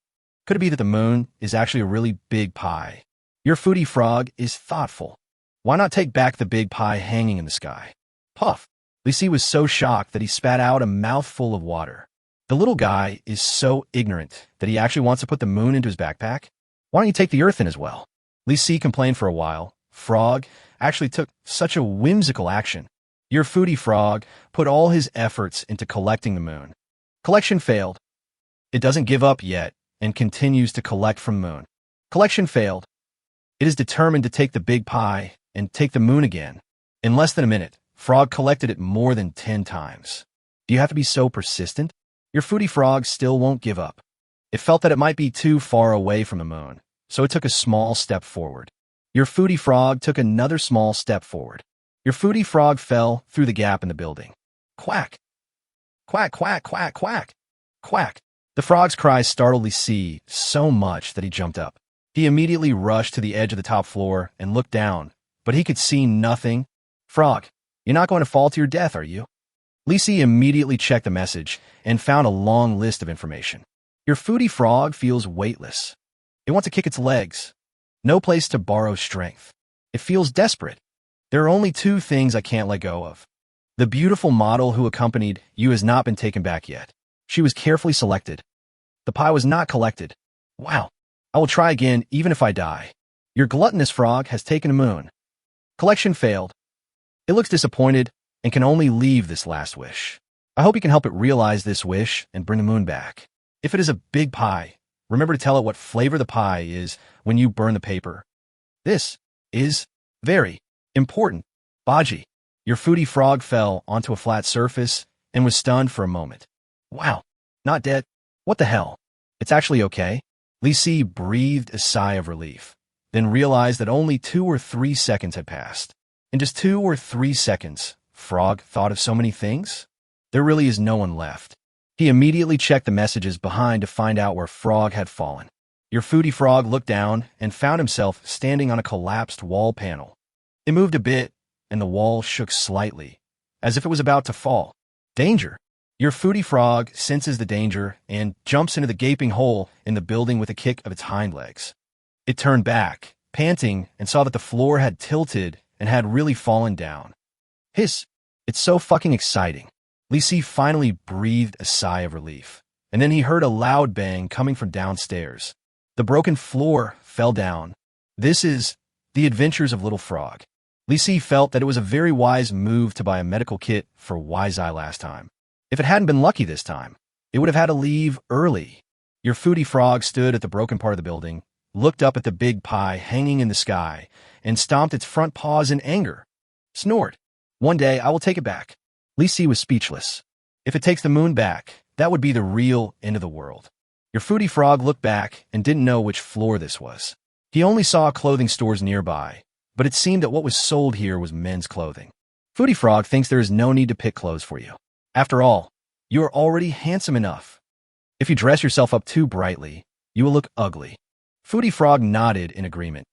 Could it be that the moon is actually a really big pie? Your foodie frog is thoughtful. Why not take back the big pie hanging in the sky? Puff. Lisi was so shocked that he spat out a mouthful of water. The little guy is so ignorant that he actually wants to put the moon into his backpack. Why don't you take the earth in as well? Lisi complained for a while. Frog actually took such a whimsical action. Your foodie frog put all his efforts into collecting the moon. Collection failed. It doesn't give up yet and continues to collect from the moon. Collection failed. It is determined to take the big pie and take the moon again. In less than a minute, Frog collected it more than 10 times. Do you have to be so persistent? Your foodie frog still won't give up. It felt that it might be too far away from the moon, so it took a small step forward. Your foodie frog took another small step forward. Your foodie frog fell through the gap in the building. Quack! Quack, quack, quack, quack! Quack! The frog's cries startled Lisi so much that he jumped up. He immediately rushed to the edge of the top floor and looked down, but he could see nothing. Frog, you're not going to fall to your death, are you? Lisi immediately checked the message and found a long list of information. Your foodie frog feels weightless. It wants to kick its legs. No place to borrow strength. It feels desperate. There are only 2 things I can't let go of. The beautiful model who accompanied you has not been taken back yet. She was carefully selected. The pie was not collected. Wow. I will try again even if I die. Your gluttonous frog has taken a moon. Collection failed. It looks disappointed and can only leave this last wish. I hope you can help it realize this wish and bring the moon back. If it is a big pie, remember to tell it what flavor the pie is when you burn the paper. This is very important. Baji, your foodie frog fell onto a flat surface and was stunned for a moment. Wow, not dead? What the hell? It's actually okay. Lisi breathed a sigh of relief, then realized that only 2 or 3 seconds had passed. In just 2 or 3 seconds, Frog thought of so many things? There really is no one left. He immediately checked the messages behind to find out where Frog had fallen. Your foodie frog looked down and found himself standing on a collapsed wall panel. It moved a bit, and the wall shook slightly, as if it was about to fall. Danger! Your foodie frog senses the danger and jumps into the gaping hole in the building with a kick of its hind legs. It turned back, panting, and saw that the floor had tilted and had really fallen down. Hiss! It's so fucking exciting. Lisi finally breathed a sigh of relief, and then he heard a loud bang coming from downstairs. The broken floor fell down. This is The Adventures of Little Frog. Lisi felt that it was a very wise move to buy a medical kit for Wise Eye last time. If it hadn't been lucky this time, it would have had to leave early. Your foodie frog stood at the broken part of the building, looked up at the big pie hanging in the sky, and stomped its front paws in anger. Snored. One day I will take it back. Lisi was speechless. If it takes the moon back, that would be the real end of the world. Your foodie frog looked back and didn't know which floor this was. He only saw clothing stores nearby, but it seemed that what was sold here was men's clothing. Foodie frog thinks there is no need to pick clothes for you. After all, you are already handsome enough. If you dress yourself up too brightly, you will look ugly. Foodie frog nodded in agreement.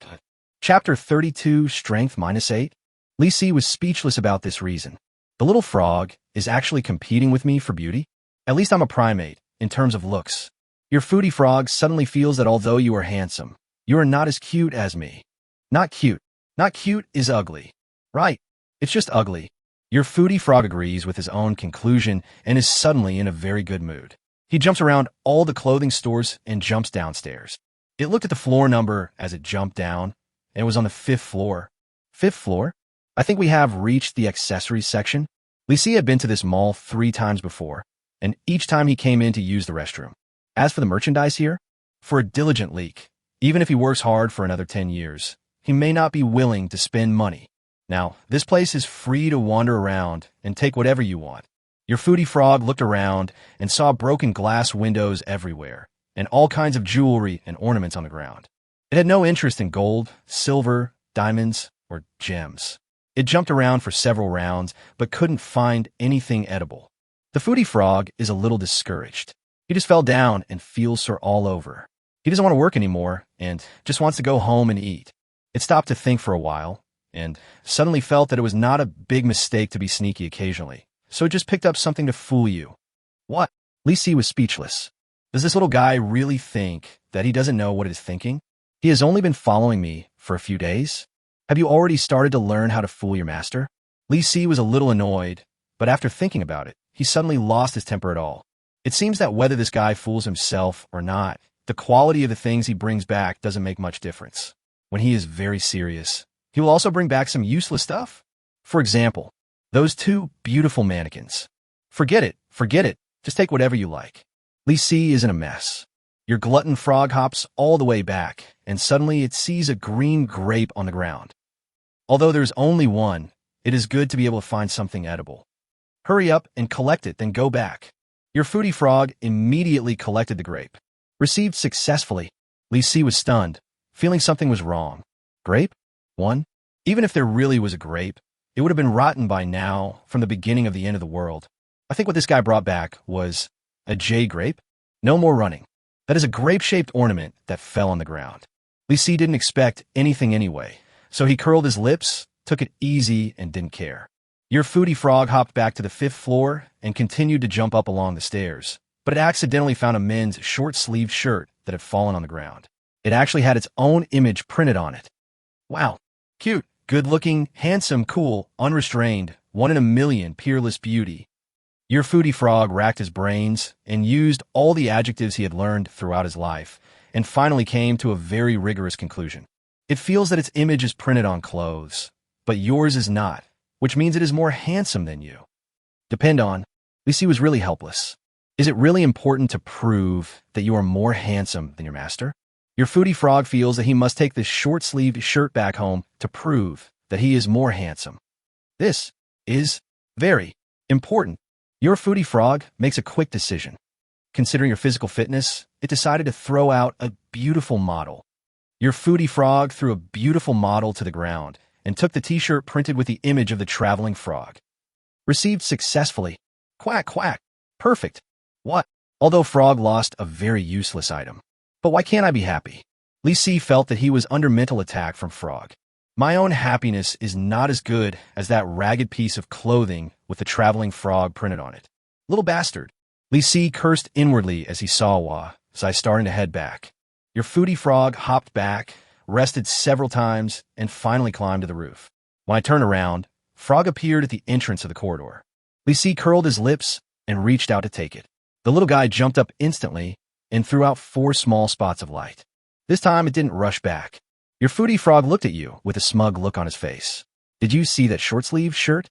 Chapter 32, Strength -8. Lisi was speechless about this reason. The little frog is actually competing with me for beauty? At least I'm a primate, in terms of looks. Your foodie frog suddenly feels that although you are handsome, you are not as cute as me. Not cute. Not cute is ugly. Right. It's just ugly. Your foodie frog agrees with his own conclusion and is suddenly in a very good mood. He jumps around all the clothing stores and jumps downstairs. It looked at the floor number as it jumped down, and it was on the 5th floor. 5th floor? I think we have reached the accessories section. Lisi had been to this mall 3 times before, and each time he came in to use the restroom. As for the merchandise here, for a diligent leak, even if he works hard for another 10 years, he may not be willing to spend money. Now, this place is free to wander around and take whatever you want. Your foodie frog looked around and saw broken glass windows everywhere, and all kinds of jewelry and ornaments on the ground. It had no interest in gold, silver, diamonds, or gems. It jumped around for several rounds, but couldn't find anything edible. The foodie frog is a little discouraged. He just fell down and feels sore all over. He doesn't want to work anymore and just wants to go home and eat. It stopped to think for a while, and suddenly felt that it was not a big mistake to be sneaky occasionally, so it just picked up something to fool you. What? Li Si was speechless. Does this little guy really think that he doesn't know what it is thinking? He has only been following me for a few days. Have you already started to learn how to fool your master? Li Si was a little annoyed, but after thinking about it, he suddenly lost his temper at all. It seems that whether this guy fools himself or not, the quality of the things he brings back doesn't make much difference. When he is very serious, he will also bring back some useless stuff. For example, those two beautiful mannequins. Forget it, just take whatever you like. Li Si is in a mess. Your glutton frog hops all the way back, and suddenly it sees a green grape on the ground. Although there's only one, it is good to be able to find something edible. Hurry up and collect it, then go back. Your foodie frog immediately collected the grape. Received successfully. Li Si was stunned, feeling something was wrong. Grape? One? Even if there really was a grape, it would have been rotten by now from the beginning of the end of the world. I think what this guy brought back was a jade grape? No more running. That is a grape-shaped ornament that fell on the ground. Li Si didn't expect anything anyway, so he curled his lips, took it easy, and didn't care. Your foodie frog hopped back to the 5th floor and continued to jump up along the stairs, but it accidentally found a men's short-sleeved shirt that had fallen on the ground. It actually had its own image printed on it. Wow. Cute, good-looking, handsome, cool, unrestrained, one in a million, peerless beauty. Your foodie frog racked his brains and used all the adjectives he had learned throughout his life, and finally came to a very rigorous conclusion. It feels that its image is printed on clothes, but yours is not, which means it is more handsome than you. Depend on. Li Si was really helpless. Is it really important to prove that you are more handsome than your master? Your foodie frog feels that he must take this short-sleeved shirt back home to prove that he is more handsome. This is very important. Your foodie frog makes a quick decision. Considering your physical fitness, it decided to throw out a beautiful model. Your foodie frog threw a beautiful model to the ground and took the t-shirt printed with the image of the traveling frog. Received successfully. Quack, quack. Perfect. What? Although Frog lost a very useless item. But why can't I be happy? Li Si felt that he was under mental attack from Frog. My own happiness is not as good as that ragged piece of clothing with the traveling frog printed on it. Little bastard. Li Si cursed inwardly as he saw Wah, so I started to head back. Your foodie frog hopped back, rested several times, and finally climbed to the roof. When I turned around, Frog appeared at the entrance of the corridor. Li Si curled his lips and reached out to take it. The little guy jumped up instantly and threw out 4 small spots of light. This time it didn't rush back. Your foodie frog looked at you with a smug look on his face. Did you see that short-sleeved shirt?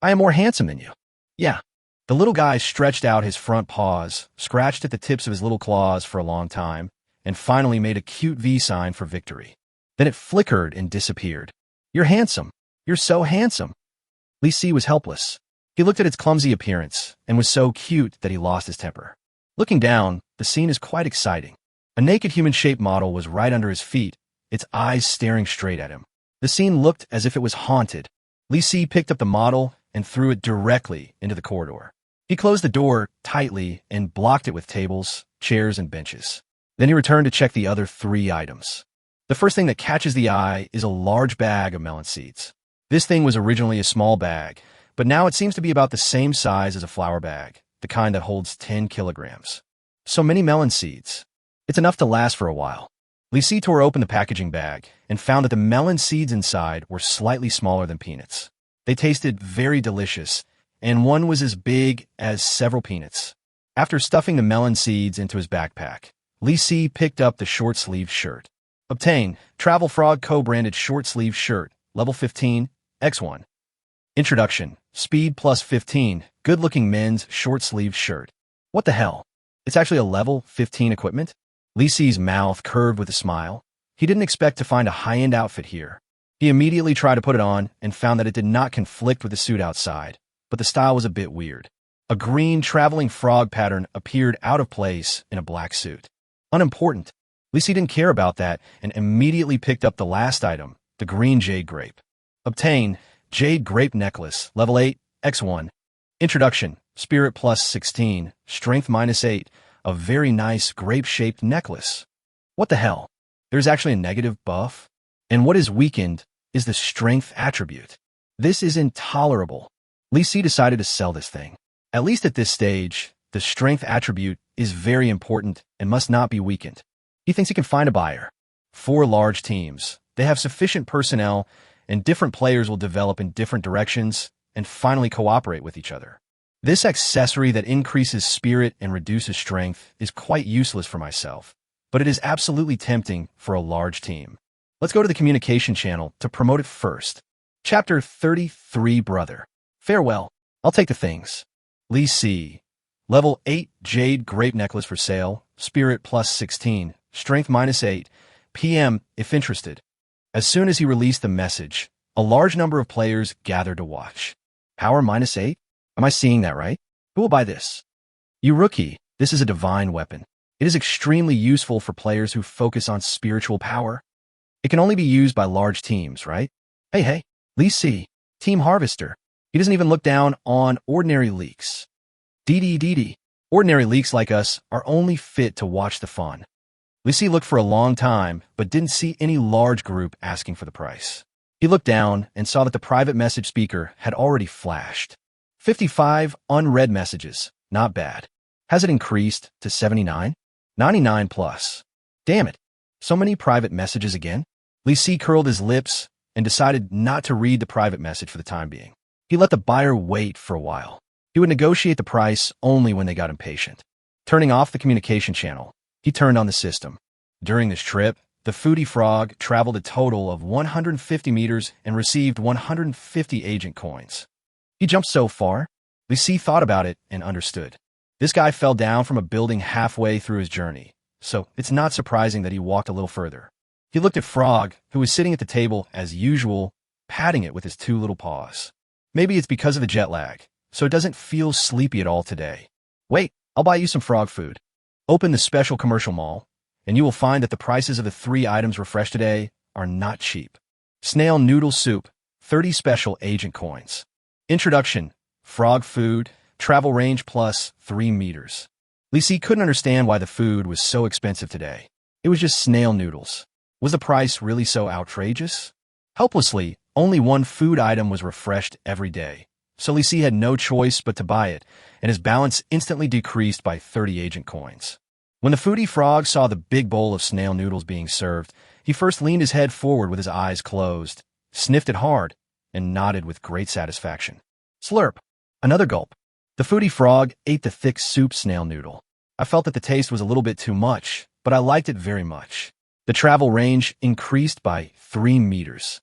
I am more handsome than you. Yeah. The little guy stretched out his front paws, scratched at the tips of his little claws for a long time, and finally made a cute V sign for victory. Then it flickered and disappeared. You're handsome. You're so handsome. Li Si was helpless. He looked at its clumsy appearance and was so cute that he lost his temper. Looking down, the scene is quite exciting. A naked human-shaped model was right under his feet, its eyes staring straight at him. The scene looked as if it was haunted. Li Si picked up the model and threw it directly into the corridor. He closed the door tightly and blocked it with tables, chairs, and benches. Then he returned to check the other 3 items. The first thing that catches the eye is a large bag of melon seeds. This thing was originally a small bag, but now it seems to be about the same size as a flour bag, the kind that holds 10 kilograms. So many melon seeds. It's enough to last for a while. Li Si tore open the packaging bag and found that the melon seeds inside were slightly smaller than peanuts. They tasted very delicious, and one was as big as several peanuts. After stuffing the melon seeds into his backpack, Li Si picked up the short-sleeved shirt. Obtain Travel Frog co-branded short-sleeved shirt, level 15, X1. Introduction, speed plus 15, good-looking men's short-sleeved shirt. What the hell? It's actually a level 15 equipment? Li Si's mouth curved with a smile. He didn't expect to find a high-end outfit here. He immediately tried to put it on and found that it did not conflict with the suit outside, but the style was a bit weird. A green traveling frog pattern appeared out of place in a black suit. Unimportant. Li Si didn't care about that and immediately picked up the last item, the green jade grape. Obtain Jade Grape Necklace, level 8, X1. Introduction, spirit plus 16, strength minus 8, a very nice grape-shaped necklace. What the hell? There's actually a negative buff? And what is weakened is the strength attribute. This is intolerable. Li Si decided to sell this thing. At least at this stage, The strength attribute is very important and must not be weakened. He thinks he can find a buyer. 4 large teams. They have sufficient personnel, and different players will develop in different directions and finally cooperate with each other. This accessory that increases spirit and reduces strength is quite useless for myself, but it is absolutely tempting for a large team. Let's go to the communication channel to promote it first. Chapter 33, Brother. Farewell. I'll take the things. Lee C. Level 8 Jade Grape Necklace for sale. Spirit plus 16. Strength minus 8. PM if interested. As soon as he released the message, a large number of players gathered to watch. Power minus 8? Am I seeing that right? Who will buy this? You rookie, this is a divine weapon. It is extremely useful for players who focus on spiritual power. It can only be used by large teams, right? Hey, Lee C. Team Harvester. He doesn't even look down on ordinary leaks. DD. Ordinary leaks like us are only fit to watch the fun. Lee C looked for a long time, but didn't see any large group asking for the price. He looked down and saw that the private message speaker had already flashed. 55 unread messages. Not bad. Has it increased to 79? 99 plus. Damn it. So many private messages again? Lee C curled his lips and decided not to read the private message for the time being. He let the buyer wait for a while. He would negotiate the price only when they got impatient. Turning off the communication channel, he turned on the system. During this trip, the foodie frog traveled a total of 150 meters and received 150 agent coins. He jumped so far, Lee C thought about it and understood. This guy fell down from a building halfway through his journey, so it's not surprising that he walked a little further. He looked at Frog, who was sitting at the table as usual, patting it with his 2 little paws. Maybe it's because of the jet lag, so it doesn't feel sleepy at all today. Wait, I'll buy you some frog food. Open the special commercial mall, and you will find that the prices of the 3 items refreshed today are not cheap. Snail noodle soup, 30 special agent coins. Introduction, frog food, travel range plus 3 meters. Lee C couldn't understand why the food was so expensive today. It was just snail noodles. Was the price really so outrageous? Helplessly, only 1 food item was refreshed every day, so Lee C had no choice but to buy it, and his balance instantly decreased by 30 agent coins. When the foodie frog saw the big bowl of snail noodles being served, he first leaned his head forward with his eyes closed, sniffed it hard, and nodded with great satisfaction. Slurp. Another gulp. The foodie frog ate the thick soup snail noodle. I felt that the taste was a little bit too much, but I liked it very much. The travel range increased by 3 meters.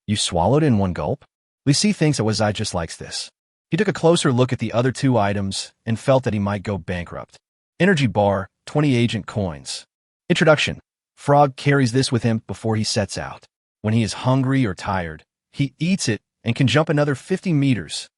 You swallowed in 1 gulp? Lee C thinks that Wazai just likes this. He took a closer look at the other 2 items and felt that he might go bankrupt. Energy bar, 20 agent coins. Introduction. Frog carries this with him before he sets out. When he is hungry or tired, he eats it and can jump another 50 meters.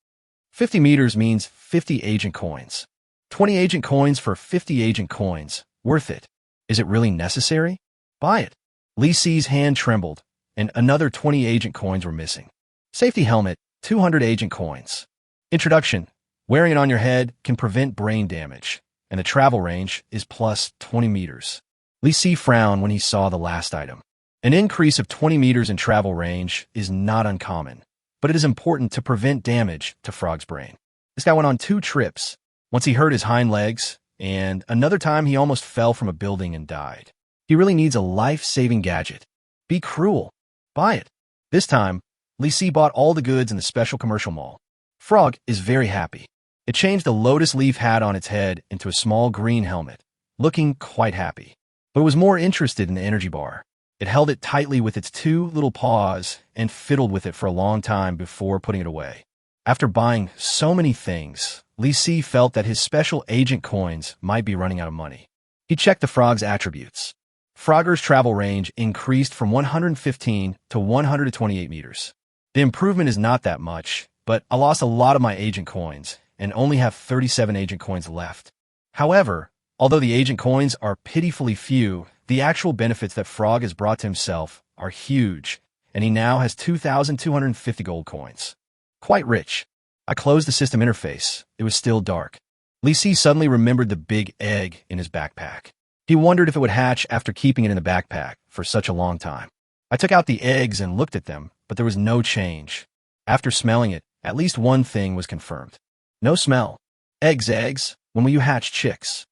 50 meters means 50 agent coins. 20 agent coins for 50 agent coins. Worth it. Is it really necessary? Buy it. Lee C's hand trembled, and another 20 agent coins were missing. Safety helmet, 200 agent coins. Introduction. Wearing it on your head can prevent brain damage, and the travel range is plus 20 meters. Lee C frowned when he saw the last item. An increase of 20 meters in travel range is not uncommon, but it is important to prevent damage to Frog's brain. This guy went on 2 trips. Once he hurt his hind legs, and another time he almost fell from a building and died. He really needs a life-saving gadget. Be cruel. Buy it. This time, Lee C bought all the goods in the special commercial mall. Frog is very happy. It changed the lotus leaf hat on its head into a small green helmet, looking quite happy. But it was more interested in the energy bar. It held it tightly with its 2 little paws and fiddled with it for a long time before putting it away. After buying so many things, Lee C felt that his special agent coins might be running out of money. He checked the frog's attributes. Frogger's travel range increased from 115 to 128 meters. The improvement is not that much, but I lost a lot of my agent coins and only have 37 agent coins left. However, although the agent coins are pitifully few, the actual benefits that Frog has brought to himself are huge, and he now has 2,250 gold coins. Quite rich. I closed the system interface. It was still dark. Lee C suddenly remembered the big egg in his backpack. He wondered if it would hatch after keeping it in the backpack for such a long time. I took out the eggs and looked at them, but there was no change. After smelling it, at least one thing was confirmed. No smell. Eggs, when will you hatch chicks?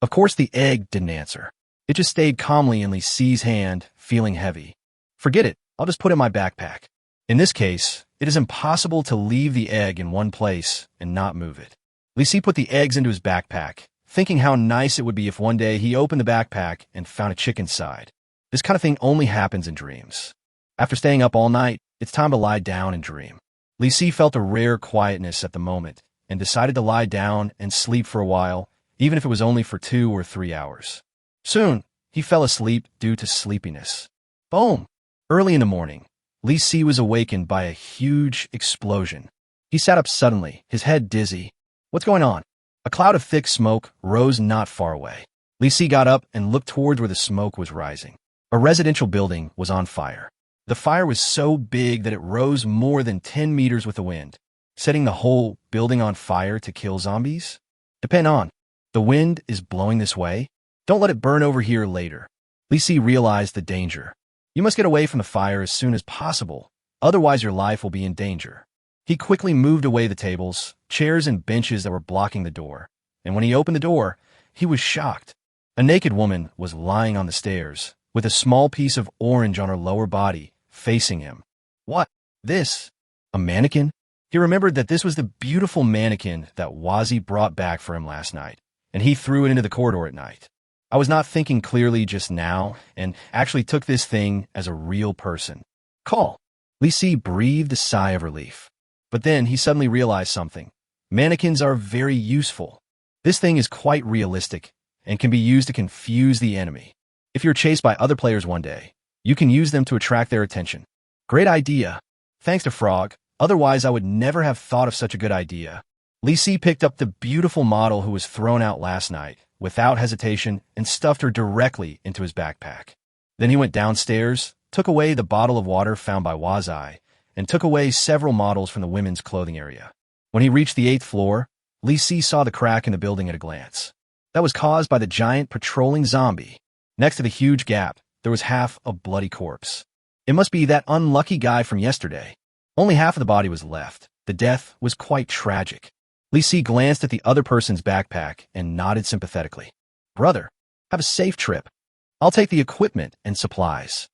Of course the egg didn't answer. It just stayed calmly in Li Si's hand, feeling heavy. Forget it, I'll just put it in my backpack. In this case, it is impossible to leave the egg in one place and not move it. Li Si put the eggs into his backpack, thinking how nice it would be if one day he opened the backpack and found a chick inside. This kind of thing only happens in dreams. After staying up all night, it's time to lie down and dream. Li Si felt a rare quietness at the moment and decided to lie down and sleep for a while, even if it was only for 2 or 3 hours. Soon, he fell asleep due to sleepiness. Boom! Early in the morning, Li Si was awakened by a huge explosion. He sat up suddenly, his head dizzy. What's going on? A cloud of thick smoke rose not far away. Li Si got up and looked towards where the smoke was rising. A residential building was on fire. The fire was so big that it rose more than 10 meters with the wind, setting the whole building on fire to kill zombies? Depend on. The wind is blowing this way. Don't let it burn over here later. Li Si realized the danger. You must get away from the fire as soon as possible, otherwise your life will be in danger. He quickly moved away the tables, chairs, and benches that were blocking the door, and when he opened the door, he was shocked. A naked woman was lying on the stairs, with a small piece of orange on her lower body, facing him. What? This? A mannequin? He remembered that this was the beautiful mannequin that Wazi brought back for him last night, and he threw it into the corridor at night. I was not thinking clearly just now, and actually took this thing as a real person. Call. Li Si breathed a sigh of relief. But then he suddenly realized something. Mannequins are very useful. This thing is quite realistic, and can be used to confuse the enemy. If you're chased by other players one day, you can use them to attract their attention. Great idea. Thanks to Frog, otherwise I would never have thought of such a good idea. Li Si picked up the beautiful model who was thrown out last night, without hesitation, and stuffed her directly into his backpack. Then he went downstairs, took away the bottle of water found by Wazai, and took away several models from the women's clothing area. When he reached the 8th floor, Li Si saw the crack in the building at a glance. That was caused by the giant patrolling zombie. Next to the huge gap, there was half a bloody corpse. It must be that unlucky guy from yesterday. Only half of the body was left. The death was quite tragic. Li Si glanced at the other person's backpack and nodded sympathetically. Brother, have a safe trip. I'll take the equipment and supplies.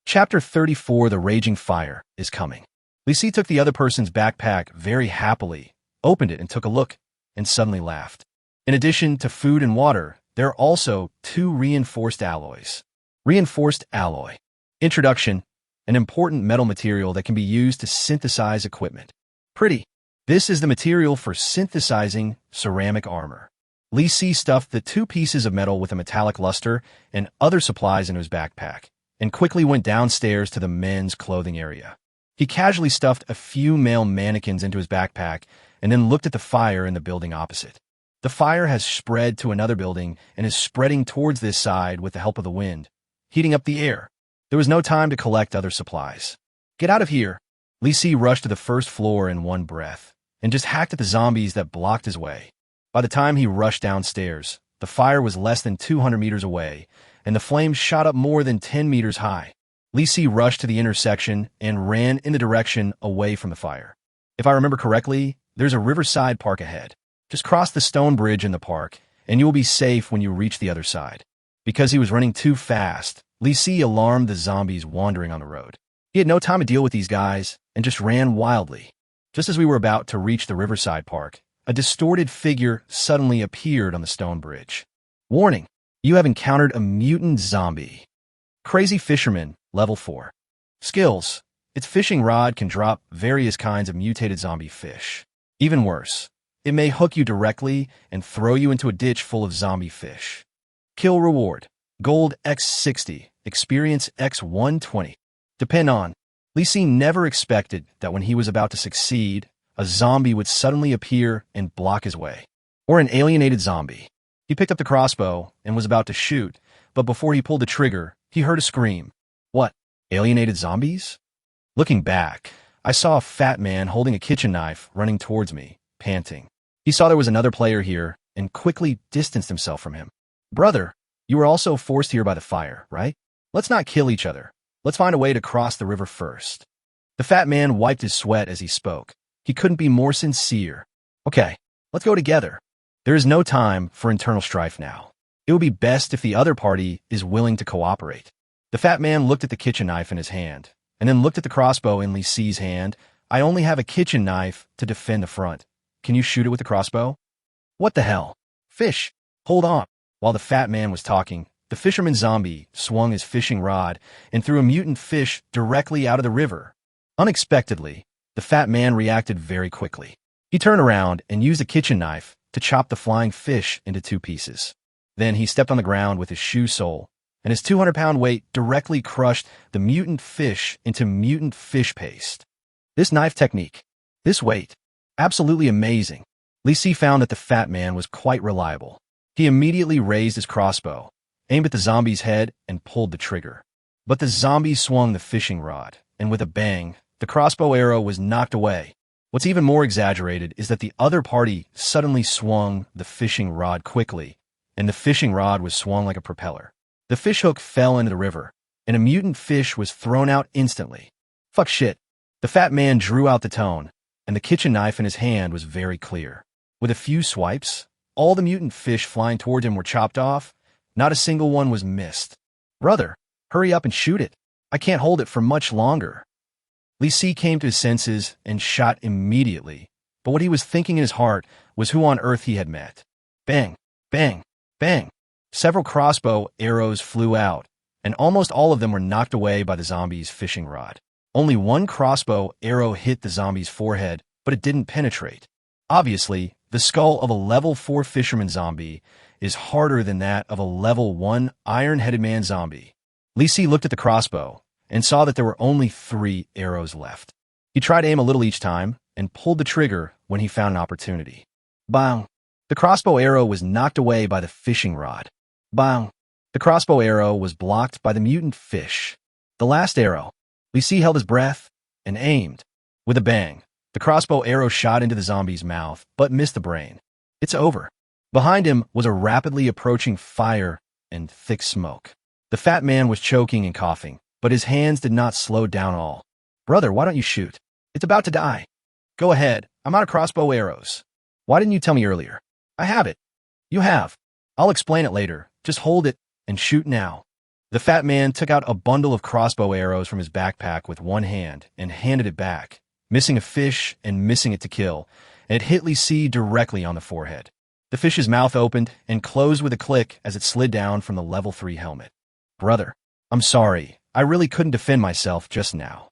Chapter 34, The Raging Fire, is coming. Li Si took the other person's backpack very happily, opened it and took a look, and suddenly laughed. In addition to food and water, there are also 2 reinforced alloys. Reinforced alloy. Introduction, an important metal material that can be used to synthesize equipment. Pretty. This is the material for synthesizing ceramic armor. Li Si stuffed the 2 pieces of metal with a metallic luster and other supplies into his backpack, and quickly went downstairs to the men's clothing area. He casually stuffed a few male mannequins into his backpack and then looked at the fire in the building opposite. The fire has spread to another building and is spreading towards this side with the help of the wind, heating up the air. There was no time to collect other supplies. Get out of here. Li Si rushed to the 1st floor in one breath, and just hacked at the zombies that blocked his way. By the time he rushed downstairs, the fire was less than 200 meters away, and the flames shot up more than 10 meters high. Li Si rushed to the intersection and ran in the direction away from the fire. If I remember correctly, there's a riverside park ahead. Just cross the stone bridge in the park, and you will be safe when you reach the other side. Because he was running too fast, Li Si alarmed the zombies wandering on the road. He had no time to deal with these guys, and just ran wildly. Just as we were about to reach the riverside park, a distorted figure suddenly appeared on the stone bridge. Warning, you have encountered a mutant zombie. Crazy Fisherman, Level 4. Skills. Its fishing rod can drop various kinds of mutated zombie fish. Even worse, it may hook you directly and throw you into a ditch full of zombie fish. Kill reward. Gold X60, experience X120. Depend on. Li Si never expected that when he was about to succeed, a zombie would suddenly appear and block his way. Or an alienated zombie. He picked up the crossbow and was about to shoot, but before he pulled the trigger, he heard a scream. What? Alienated zombies? Looking back, I saw a fat man holding a kitchen knife running towards me, panting. He saw there was another player here and quickly distanced himself from him. Brother, you were also forced here by the fire, right? Let's not kill each other. Let's find a way to cross the river first. The fat man wiped his sweat as he spoke. He couldn't be more sincere. Okay, let's go together. There is no time for internal strife now. It would be best if the other party is willing to cooperate. The fat man looked at the kitchen knife in his hand, and then looked at the crossbow in Li Si's hand. I only have a kitchen knife to defend the front. Can you shoot it with the crossbow? What the hell? Fish! Hold on. While the fat man was talking, the fisherman zombie swung his fishing rod and threw a mutant fish directly out of the river. Unexpectedly, the fat man reacted very quickly. He turned around and used a kitchen knife to chop the flying fish into 2 pieces. Then he stepped on the ground with his shoe sole, and his 200-pound weight directly crushed the mutant fish into mutant fish paste. This knife technique, this weight, absolutely amazing. Li Si found that the fat man was quite reliable. He immediately raised his crossbow, aimed at the zombie's head, and pulled the trigger. But the zombie swung the fishing rod, and with a bang, the crossbow arrow was knocked away. What's even more exaggerated is that the other party suddenly swung the fishing rod quickly, and the fishing rod was swung like a propeller. The fishhook fell into the river, and a mutant fish was thrown out instantly. Fuck shit. The fat man drew out the tone, and the kitchen knife in his hand was very clear. With a few swipes, all the mutant fish flying toward him were chopped off. Not a single one was missed. Brother, hurry up and shoot it. I can't hold it for much longer. Li Si came to his senses and shot immediately, but what he was thinking in his heart was who on earth he had met. Bang, bang, bang. Several crossbow arrows flew out, and almost all of them were knocked away by the zombie's fishing rod. Only one crossbow arrow hit the zombie's forehead, but it didn't penetrate. Obviously, the skull of a level 4 fisherman zombie is harder than that of a level 1 iron-headed man zombie. Li Si looked at the crossbow and saw that there were only 3 arrows left. He tried to aim a little each time and pulled the trigger when he found an opportunity. Bang! The crossbow arrow was knocked away by the fishing rod. Bang! The crossbow arrow was blocked by the mutant fish. The last arrow. Li Si held his breath and aimed. With a bang, the crossbow arrow shot into the zombie's mouth, but missed the brain. It's over. Behind him was a rapidly approaching fire and thick smoke. The fat man was choking and coughing, but his hands did not slow down at all. Brother, why don't you shoot? It's about to die. Go ahead. I'm out of crossbow arrows. Why didn't you tell me earlier? I have it. You have. I'll explain it later. Just hold it and shoot now. The fat man took out a bundle of crossbow arrows from his backpack with one hand and handed it back, missing a fish and missing it to kill, and it hit Li Si directly on the forehead. The fish's mouth opened and closed with a click as it slid down from the level 3 helmet. Brother, I'm sorry. I really couldn't defend myself just now.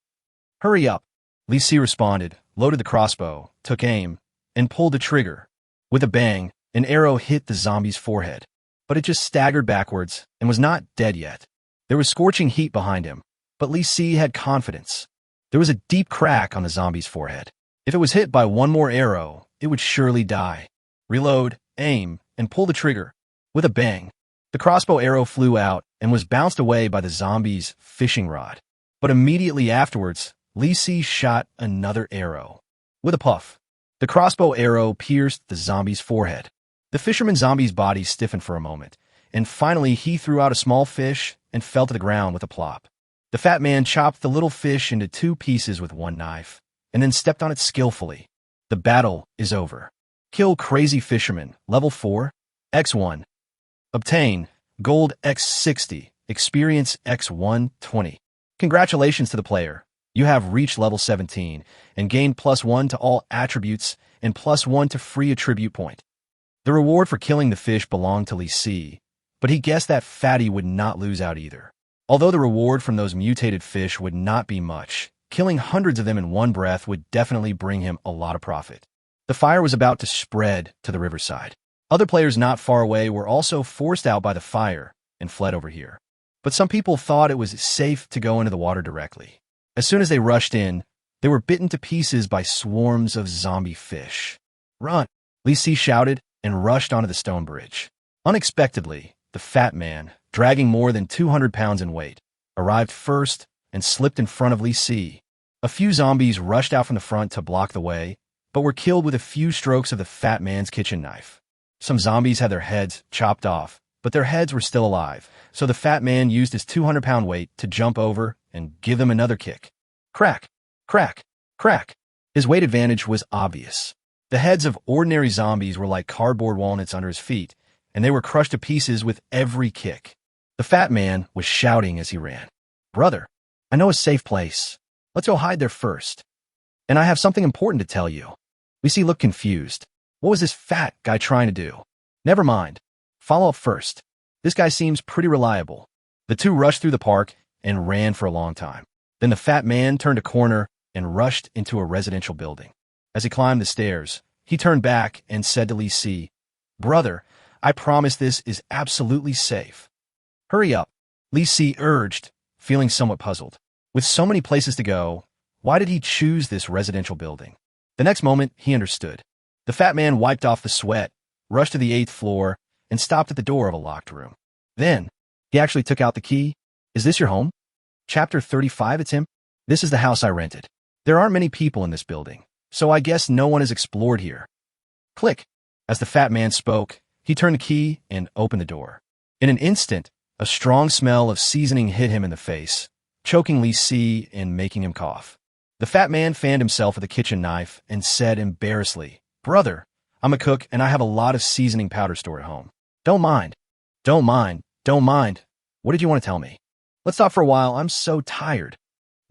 Hurry up. Li Si responded, loaded the crossbow, took aim, and pulled the trigger. With a bang, an arrow hit the zombie's forehead, but it just staggered backwards and was not dead yet. There was scorching heat behind him, but Li Si had confidence. There was a deep crack on the zombie's forehead. If it was hit by one more arrow, it would surely die. Reload, aim, and pull the trigger. With a bang, the crossbow arrow flew out and was bounced away by the zombie's fishing rod. But immediately afterwards, Li Si shot another arrow. With a puff, the crossbow arrow pierced the zombie's forehead. The fisherman zombie's body stiffened for a moment, and finally he threw out a small fish and fell to the ground with a plop. The fat man chopped the little fish into 2 pieces with one knife, and then stepped on it skillfully. The battle is over. Kill Crazy Fisherman, level 4, X1. Obtain Gold X60, Experience X120. Congratulations to the player. You have reached level 17 and gained +1 to all attributes and +1 to free attribute point. The reward for killing the fish belonged to Li Si, but he guessed that Fatty would not lose out either. Although the reward from those mutated fish would not be much, killing hundreds of them in one breath would definitely bring him a lot of profit. The fire was about to spread to the riverside. Other players not far away were also forced out by the fire and fled over here. But some people thought it was safe to go into the water directly. As soon as they rushed in, they were bitten to pieces by swarms of zombie fish. Run! Li Si shouted and rushed onto the stone bridge. Unexpectedly, the fat man, dragging more than 200 pounds in weight, arrived first and slipped in front of Li Si. A few zombies rushed out from the front to block the way, but were killed with a few strokes of the fat man's kitchen knife. Some zombies had their heads chopped off, but their heads were still alive, so the fat man used his 200-pound weight to jump over and give them another kick. Crack! Crack! Crack! His weight advantage was obvious. The heads of ordinary zombies were like cardboard walnuts under his feet, and they were crushed to pieces with every kick. The fat man was shouting as he ran. Brother, I know a safe place. Let's go hide there first. And I have something important to tell you. Lisi looked confused. What was this fat guy trying to do? Never mind. Follow up first. This guy seems pretty reliable. The two rushed through the park and ran for a long time. Then the fat man turned a corner and rushed into a residential building. As he climbed the stairs, he turned back and said to Lisi, Brother, I promise this is absolutely safe. Hurry up, Lisi urged, feeling somewhat puzzled. With so many places to go, why did he choose this residential building? The next moment, he understood. The fat man wiped off the sweat, rushed to the 8th floor, and stopped at the door of a locked room. Then, he actually took out the key. Is this your home? Chapter 35, it's him. This is the house I rented. There aren't many people in this building, so I guess no one has explored here. Click. As the fat man spoke, he turned the key and opened the door. In an instant, a strong smell of seasoning hit him in the face, choking Lisi and making him cough. The fat man fanned himself with a kitchen knife and said embarrassedly, Brother, I'm a cook and I have a lot of seasoning powder stored at home. Don't mind. Don't mind. Don't mind. What did you want to tell me? Let's stop for a while. I'm so tired.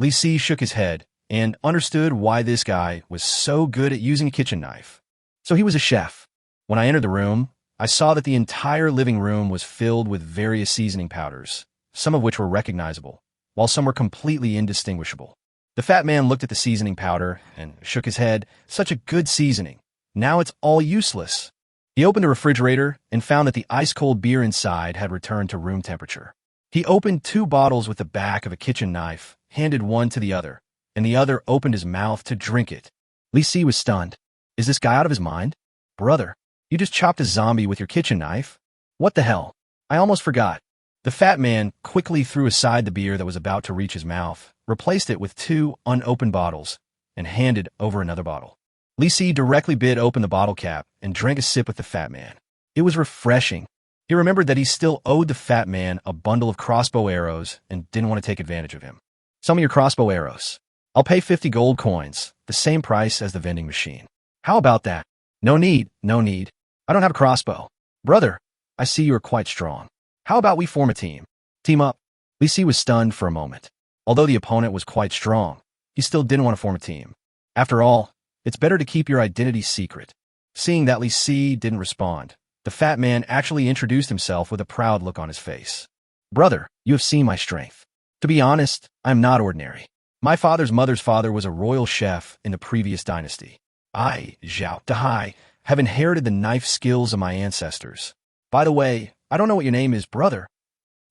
Lisi shook his head and understood why this guy was so good at using a kitchen knife. So he was a chef. When I entered the room, I saw that the entire living room was filled with various seasoning powders, some of which were recognizable, while some were completely indistinguishable. The fat man looked at the seasoning powder and shook his head. Such a good seasoning. Now it's all useless. He opened the refrigerator and found that the ice-cold beer inside had returned to room temperature. He opened 2 bottles with the back of a kitchen knife, handed one to the other, and the other opened his mouth to drink it. Lisi was stunned. Is this guy out of his mind? Brother, you just chopped a zombie with your kitchen knife? What the hell? I almost forgot. The fat man quickly threw aside the beer that was about to reach his mouth, replaced it with 2 unopened bottles, and handed over another bottle. Lisi directly bit open the bottle cap and drank a sip with the fat man. It was refreshing. He remembered that he still owed the fat man a bundle of crossbow arrows and didn't want to take advantage of him. Some of your crossbow arrows. I'll pay 50 gold coins, the same price as the vending machine. How about that? No need, no need. I don't have a crossbow. Brother, I see you are quite strong. How about we form a team? Team up. Lisi was stunned for a moment. Although the opponent was quite strong, he still didn't want to form a team. After all, it's better to keep your identity secret. Seeing that Lisi didn't respond, the fat man actually introduced himself with a proud look on his face. Brother, you have seen my strength. To be honest, I am not ordinary. My father's mother's father was a royal chef in the previous dynasty. I, Zhao Dahai, have inherited the knife skills of my ancestors. By the way, I don't know what your name is, brother.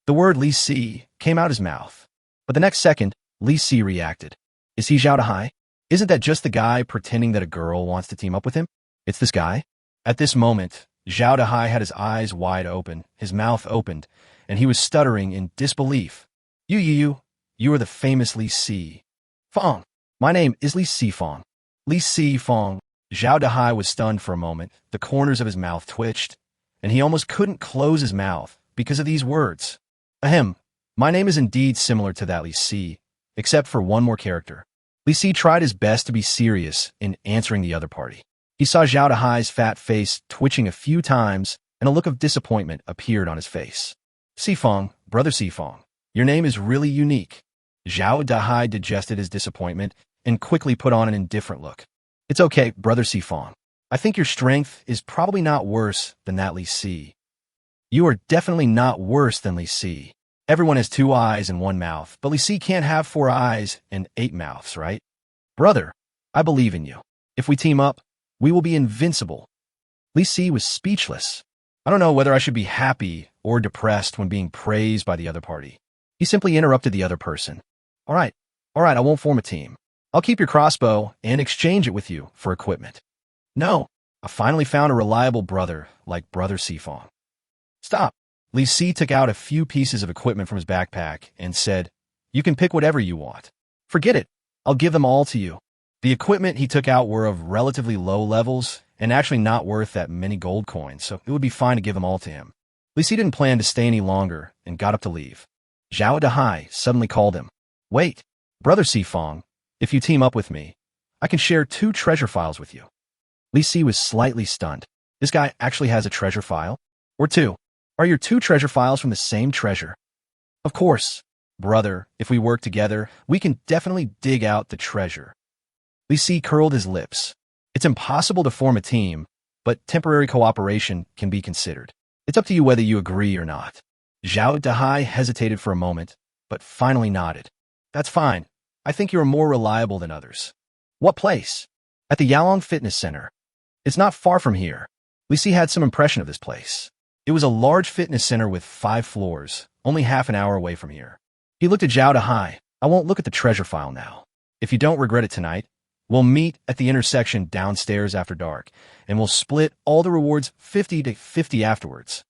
The word Lisi came out his mouth, but the next second, Lisi reacted. Is he Zhao Dahai? Isn't that just the guy pretending that a girl wants to team up with him? It's this guy? At this moment, Zhao Dahai had his eyes wide open, his mouth opened, and he was stuttering in disbelief. You are the famous Lisi Fong. My name is Lisi Fong. Lisi Fong. Zhao Dahai was stunned for a moment. The corners of his mouth twitched, and he almost couldn't close his mouth because of these words. Ahem. My name is indeed similar to that Lisi, except for one more character. Lisi tried his best to be serious in answering the other party. He saw Zhao Dahai's fat face twitching a few times, and a look of disappointment appeared on his face. Sifong, brother Sifong, your name is really unique. Zhao Dahai digested his disappointment and quickly put on an indifferent look. It's okay, brother Sifong. I think your strength is probably not worse than that Lisi. You are definitely not worse than Lisi. Everyone has 2 eyes and 1 mouth, but Lisi can't have 4 eyes and 8 mouths, right? Brother, I believe in you. If we team up, we will be invincible. Lisi was speechless. I don't know whether I should be happy or depressed when being praised by the other party. He simply interrupted the other person. All right, I won't form a team. I'll keep your crossbow and exchange it with you for equipment. No, I finally found a reliable brother like brother Sifong. Stop. Lisi took out a few pieces of equipment from his backpack and said, You can pick whatever you want. Forget it. I'll give them all to you. The equipment he took out were of relatively low levels and actually not worth that many gold coins, so it would be fine to give them all to him. Lisi didn't plan to stay any longer and got up to leave. Zhao Dahai suddenly called him. Wait, brother Sifong, if you team up with me, I can share 2 treasure files with you. Li Si was slightly stunned. This guy actually has a treasure file? Or two? Are your two treasure files from the same treasure? Of course. Brother, if we work together, we can definitely dig out the treasure. Li Si curled his lips. It's impossible to form a team, but temporary cooperation can be considered. It's up to you whether you agree or not. Zhao Dahai hesitated for a moment, but finally nodded. That's fine. I think you're more reliable than others. What place? At the Yalong Fitness Center. It's not far from here. Li Si had some impression of this place. It was a large fitness center with 5 floors, only half an hour away from here. He looked at Zhao Dahai. I won't look at the treasure file now. If you don't regret it tonight, we'll meet at the intersection downstairs after dark, and we'll split all the rewards 50-50 afterwards.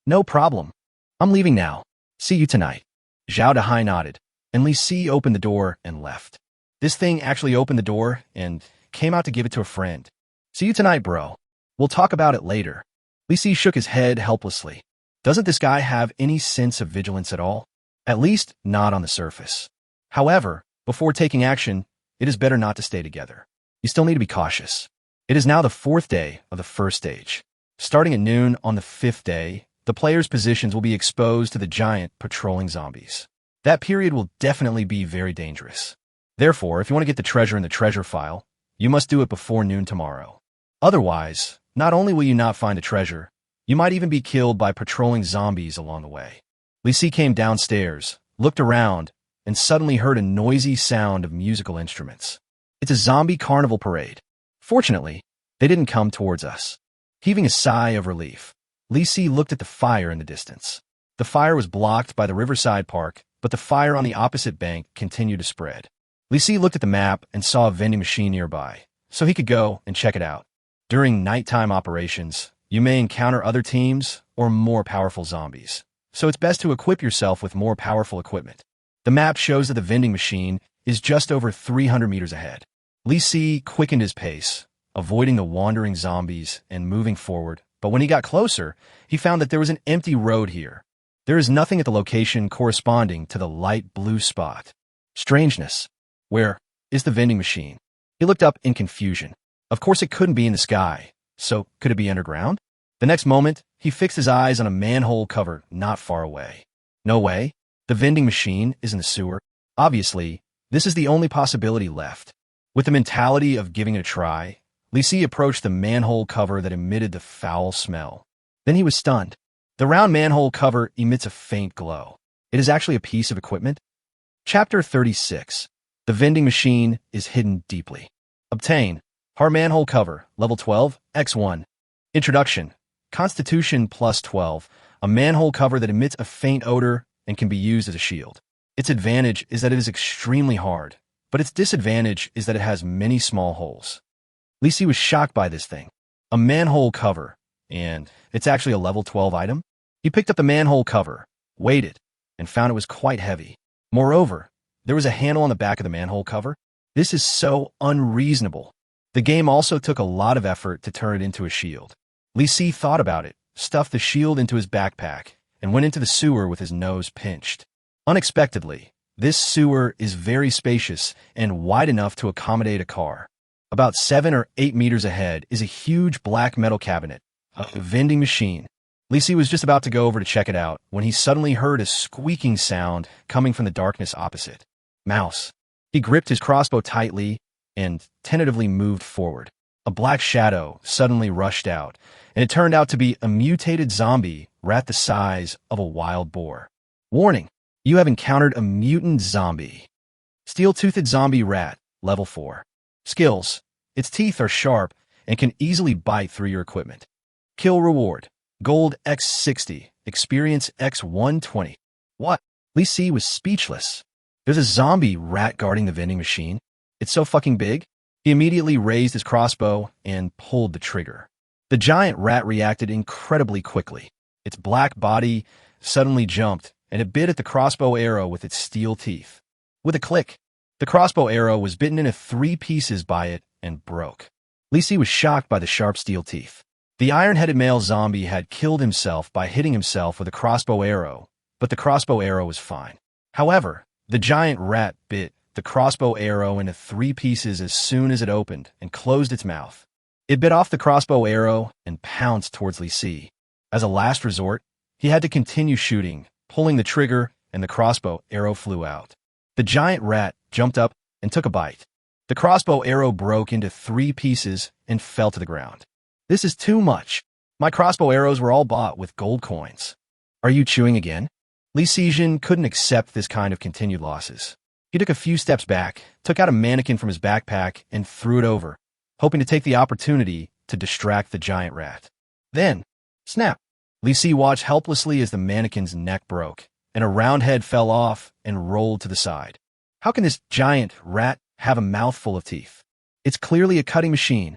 No problem. I'm leaving now. See you tonight. Zhao Dahai nodded, and Li Si opened the door and left. This thing actually opened the door and came out to give it to a friend. See you tonight, bro. We'll talk about it later. Li Si shook his head helplessly. Doesn't this guy have any sense of vigilance at all? At least not on the surface. However, before taking action, it is better not to stay together. You still need to be cautious. It is now the 4th day of the first stage. Starting at noon on the 5th day, the players' positions will be exposed to the giant patrolling zombies. That period will definitely be very dangerous. Therefore, if you want to get the treasure in the treasure file, you must do it before noon tomorrow. Otherwise, not only will you not find the treasure, you might even be killed by patrolling zombies along the way. Li Si came downstairs, looked around, and suddenly heard a noisy sound of musical instruments. It's a zombie carnival parade. Fortunately, they didn't come towards us. Heaving a sigh of relief, Li Si looked at the fire in the distance. The fire was blocked by the riverside park, but the fire on the opposite bank continued to spread. Li Si looked at the map and saw a vending machine nearby, so he could go and check it out. During nighttime operations, you may encounter other teams or more powerful zombies, so it's best to equip yourself with more powerful equipment. The map shows that the vending machine is just over 300 meters ahead. Li Si quickened his pace, avoiding the wandering zombies and moving forward, but when he got closer, he found that there was an empty road here. There is nothing at the location corresponding to the light blue spot. Strangeness. Where is the vending machine? He looked up in confusion. Of course it couldn't be in the sky, so could it be underground? The next moment, he fixed his eyes on a manhole cover not far away. No way. The vending machine is in the sewer. Obviously, this is the only possibility left. With the mentality of giving it a try, Li Si approached the manhole cover that emitted the foul smell. Then he was stunned. The round manhole cover emits a faint glow. It is actually a piece of equipment. Chapter 36. The vending machine is hidden deeply. Obtain. Hard manhole cover, level 12, X1. Introduction. Constitution plus 12. A manhole cover that emits a faint odor and can be used as a shield. Its advantage is that it is extremely hard, but its disadvantage is that it has many small holes. Li Si was shocked by this thing. A manhole cover, and it's actually a level 12 item? He picked up the manhole cover, weighed it, and found it was quite heavy. Moreover, there was a handle on the back of the manhole cover. This is so unreasonable. The game also took a lot of effort to turn it into a shield. Li Si thought about it, stuffed the shield into his backpack, and went into the sewer with his nose pinched. Unexpectedly, this sewer is very spacious and wide enough to accommodate a car. About 7 or 8 meters ahead is a huge black metal cabinet, a vending machine. Li Si was just about to go over to check it out when he suddenly heard a squeaking sound coming from the darkness opposite. Mouse. He gripped his crossbow tightly and tentatively moved forward. A black shadow suddenly rushed out, and it turned out to be a mutated zombie rat the size of a wild boar. Warning, you have encountered a mutant zombie. Steel-toothed zombie rat, level 4. Skills. Its teeth are sharp and can easily bite through your equipment. Kill reward. Gold X60, experience X120. What? Li Si was speechless. There's a zombie rat guarding the vending machine. It's so fucking big. He immediately raised his crossbow and pulled the trigger. The giant rat reacted incredibly quickly. Its black body suddenly jumped, and it bit at the crossbow arrow with its steel teeth. With a click, the crossbow arrow was bitten into 3 pieces by it and broke. Li Si was shocked by the sharp steel teeth. The iron-headed male zombie had killed himself by hitting himself with a crossbow arrow, but the crossbow arrow was fine. However, the giant rat bit the crossbow arrow into 3 pieces as soon as it opened and closed its mouth. It bit off the crossbow arrow and pounced towards Li Si. As a last resort, he had to continue shooting, pulling the trigger, and the crossbow arrow flew out. The giant rat jumped up and took a bite. The crossbow arrow broke into 3 pieces and fell to the ground. This is too much. My crossbow arrows were all bought with gold coins. Are you chewing again? Li Sijin couldn't accept this kind of continued losses. He took a few steps back, took out a mannequin from his backpack, and threw it over, hoping to take the opportunity to distract the giant rat. Then, snap! Li Si watched helplessly as the mannequin's neck broke, and a round head fell off and rolled to the side. How can this giant rat have a mouthful of teeth? It's clearly a cutting machine.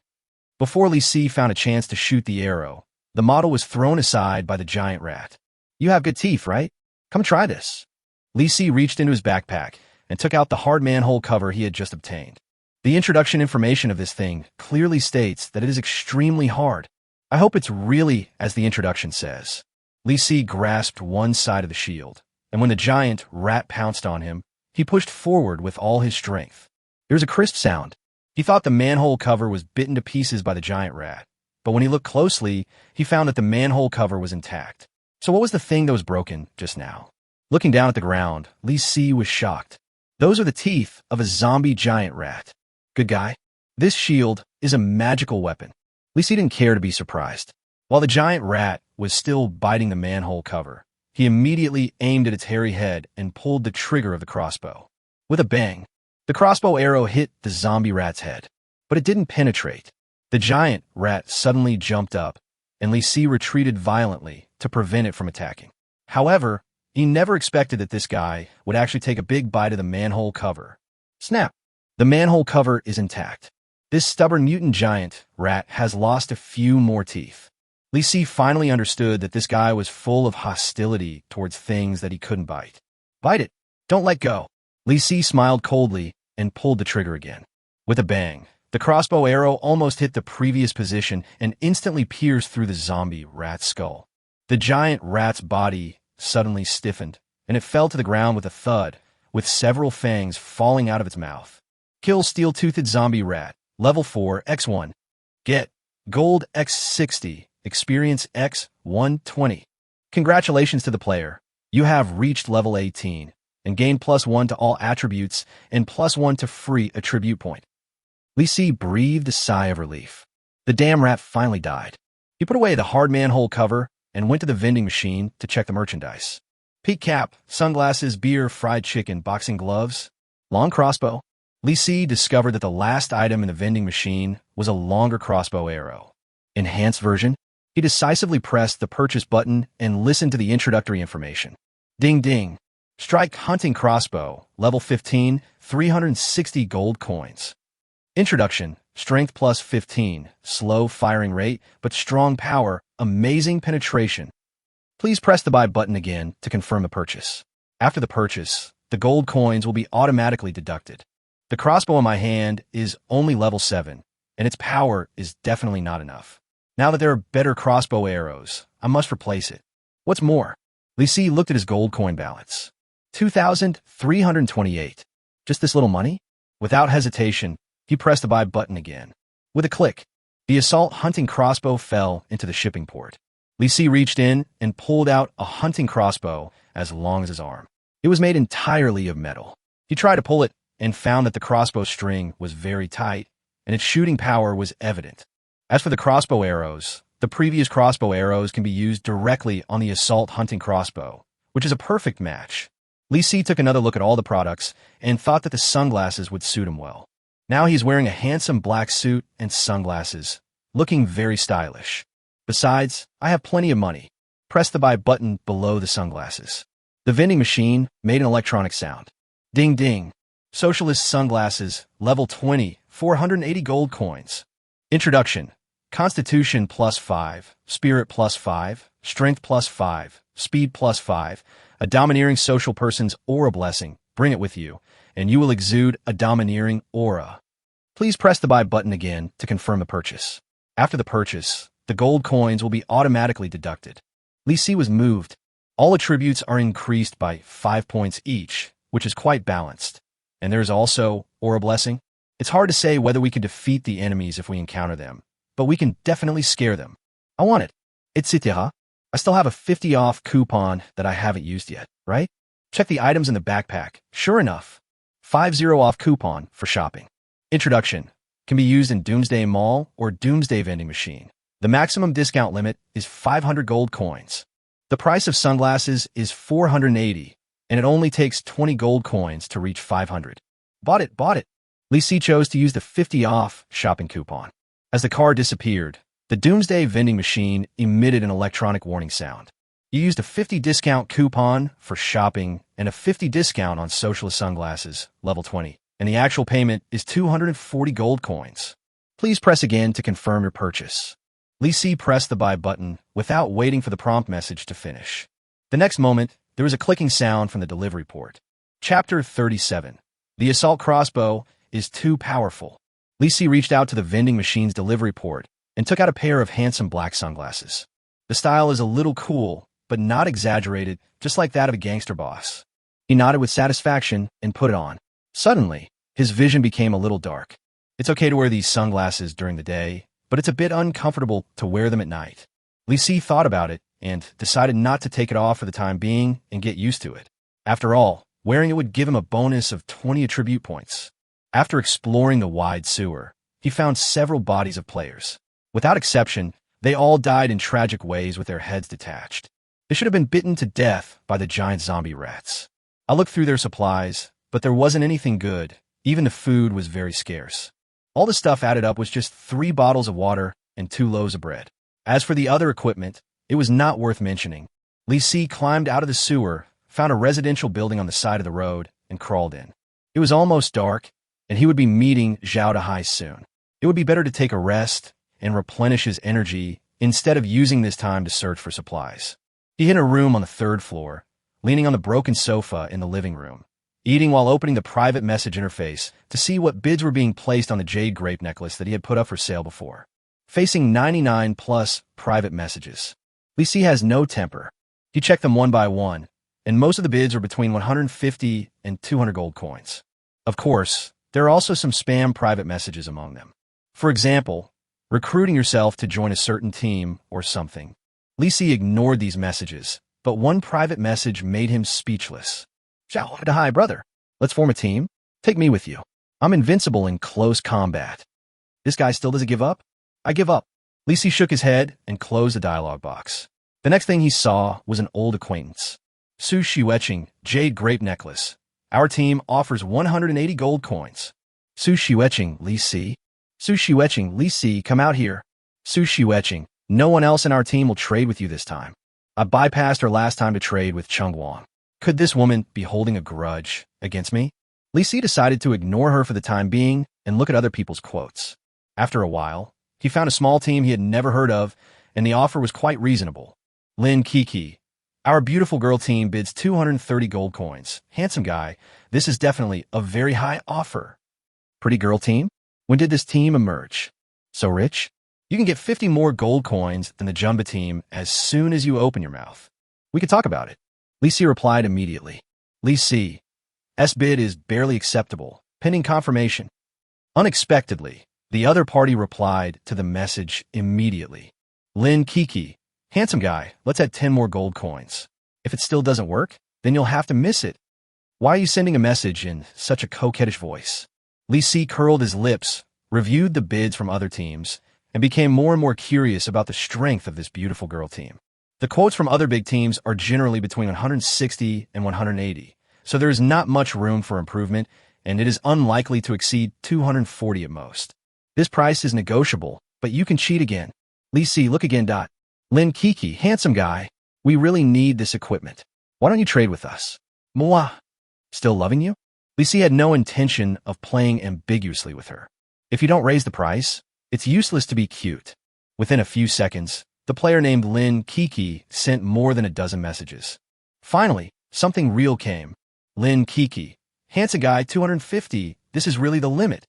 Before Li Si found a chance to shoot the arrow, the model was thrown aside by the giant rat. You have good teeth, right? Come try this. Li Si reached into his backpack and took out the hard manhole cover he had just obtained. The introduction information of this thing clearly states that it is extremely hard. I hope it's really as the introduction says. Li Si grasped one side of the shield, and when the giant rat pounced on him, he pushed forward with all his strength. There was a crisp sound. He thought the manhole cover was bitten to pieces by the giant rat, but when he looked closely, he found that the manhole cover was intact. So what was the thing that was broken just now? Looking down at the ground, Li Si was shocked. Those are the teeth of a zombie giant rat. Good guy. This shield is a magical weapon. Li Si didn't care to be surprised. While the giant rat was still biting the manhole cover, he immediately aimed at its hairy head and pulled the trigger of the crossbow. With a bang, the crossbow arrow hit the zombie rat's head, but it didn't penetrate. The giant rat suddenly jumped up, and Li Si retreated violently to prevent it from attacking. However, he never expected that this guy would actually take a big bite of the manhole cover. Snap! The manhole cover is intact. This stubborn mutant giant rat has lost a few more teeth. Li Si finally understood that this guy was full of hostility towards things that he couldn't bite. Bite it! Don't let go! Li Si smiled coldly and pulled the trigger again. With a bang, the crossbow arrow almost hit the previous position and instantly pierced through the zombie rat's skull. The giant rat's body suddenly stiffened, and it fell to the ground with a thud, with several fangs falling out of its mouth. Kill steel-toothed zombie rat. Level 4, X1. Get Gold X60, Experience X120. Congratulations to the player. You have reached level 18, and gained +1 to all attributes and +1 to free attribute point. Li Si breathed a sigh of relief. The damn rat finally died. He put away the hard manhole cover and went to the vending machine to check the merchandise. Peak cap, sunglasses, beer, fried chicken, boxing gloves, long crossbow. Li Si discovered that the last item in the vending machine was a longer crossbow arrow. Enhanced version? He decisively pressed the purchase button and listened to the introductory information. Ding ding. Strike hunting crossbow, level 15, 360 gold coins. Introduction, strength +15, slow firing rate, but strong power, amazing penetration. Please press the buy button again to confirm the purchase. After the purchase, the gold coins will be automatically deducted. The crossbow in my hand is only level 7, and its power is definitely not enough. Now that there are better crossbow arrows, I must replace it. What's more, Li Si looked at his gold coin balance. 2,328. Just this little money? Without hesitation, he pressed the buy button again. With a click, the assault hunting crossbow fell into the shipping port. Li Si reached in and pulled out a hunting crossbow as long as his arm. It was made entirely of metal. He tried to pull it and found that the crossbow string was very tight, and its shooting power was evident. As for the crossbow arrows, the previous crossbow arrows can be used directly on the assault hunting crossbow, which is a perfect match. Li Si took another look at all the products and thought that the sunglasses would suit him well. Now he's wearing a handsome black suit and sunglasses, looking very stylish. Besides, I have plenty of money. Press the buy button below the sunglasses. The vending machine made an electronic sound. Ding ding. Socialist sunglasses, level 20, 480 gold coins. Introduction. Constitution +5, Spirit +5, Strength +5, Speed +5, a domineering social person's aura blessing. Bring it with you, and you will exude a domineering aura. Please press the buy button again to confirm the purchase. After the purchase, the gold coins will be automatically deducted. Li Si was moved. All attributes are increased by 5 points each, which is quite balanced. And there is also aura blessing. It's hard to say whether we can defeat the enemies if we encounter them, but we can definitely scare them. I want it. Etc. I still have a 50 off coupon that I haven't used yet, right? Check the items in the backpack. Sure enough, 50 off coupon for shopping. Introduction. Can be used in Doomsday Mall or Doomsday Vending Machine. The maximum discount limit is 500 gold coins. The price of sunglasses is 480, and it only takes 20 gold coins to reach 500. Bought it. Li Si chose to use the 50 off shopping coupon. As the car disappeared, the Doomsday Vending Machine emitted an electronic warning sound. You used a 50 discount coupon for shopping and a 50 discount on socialist sunglasses, level 20, and the actual payment is 240 gold coins. Please press again to confirm your purchase. Li Si pressed the buy button without waiting for the prompt message to finish. The next moment, there was a clicking sound from the delivery port. Chapter 37. The assault crossbow is too powerful. Li Si reached out to the vending machine's delivery port and took out a pair of handsome black sunglasses. The style is a little cool, but not exaggerated, just like that of a gangster boss. He nodded with satisfaction and put it on. Suddenly, his vision became a little dark. It's okay to wear these sunglasses during the day, but it's a bit uncomfortable to wear them at night. Li Si thought about it and decided not to take it off for the time being and get used to it. After all, wearing it would give him a bonus of 20 attribute points. After exploring the wide sewer, he found several bodies of players. Without exception, they all died in tragic ways with their heads detached. They should have been bitten to death by the giant zombie rats. I looked through their supplies, but there wasn't anything good. Even the food was very scarce. All the stuff added up was just 3 bottles of water and 2 loaves of bread. As for the other equipment, it was not worth mentioning. Li Si climbed out of the sewer, found a residential building on the side of the road, and crawled in. It was almost dark, and he would be meeting Zhao Dehai soon. It would be better to take a rest and replenish his energy instead of using this time to search for supplies. He hid in a room on the 3rd floor, leaning on the broken sofa in the living room, eating while opening the private message interface to see what bids were being placed on the jade grape necklace that he had put up for sale before. Facing 99 plus private messages, Li Si has no temper. He checked them one by one, and most of the bids were between 150 and 200 gold coins. Of course, there are also some spam private messages among them. For example, recruiting yourself to join a certain team or something. Li Si ignored these messages, but one private message made him speechless. Zhao Dehai, brother, let's form a team. Take me with you. I'm invincible in close combat. This guy still doesn't give up? I give up. Li Si shook his head and closed the dialogue box. The next thing he saw was an old acquaintance. Su Shiweching, jade grape necklace. Our team offers 180 gold coins. Su Shiweching, Li Si. Su Shiweching, Li Si, come out here. Su Shiweching, no one else in our team will trade with you this time. I bypassed her last time to trade with Chung Wang. Could this woman be holding a grudge against me? Li Si decided to ignore her for the time being and look at other people's quotes. After a while, he found a small team he had never heard of, and the offer was quite reasonable. Lin Kiki. Our beautiful girl team bids 230 gold coins. Handsome guy, this is definitely a very high offer. Pretty girl team? When did this team emerge? So rich? You can get 50 more gold coins than the Jumba team as soon as you open your mouth. We could talk about it. Li Si replied immediately. Li Si, S bid is barely acceptable, pending confirmation. Unexpectedly, the other party replied to the message immediately. Lin Kiki, handsome guy, let's add 10 more gold coins. If it still doesn't work, then you'll have to miss it. Why are you sending a message in such a coquettish voice? Li Si curled his lips, reviewed the bids from other teams, and became more and more curious about the strength of this beautiful girl team. The quotes from other big teams are generally between 160 and 180, so there is not much room for improvement, and it is unlikely to exceed 240 at most. This price is negotiable, but you can cheat again. Li Si, look again. Lin Kiki, handsome guy, we really need this equipment. Why don't you trade with us? Manhwa. Still loving you? Li Si had no intention of playing ambiguously with her. If you don't raise the price, it's useless to be cute. Within a few seconds, the player named Lin Kiki sent more than a dozen messages. Finally, something real came. Lin Kiki, handsome guy, 250. This is really the limit.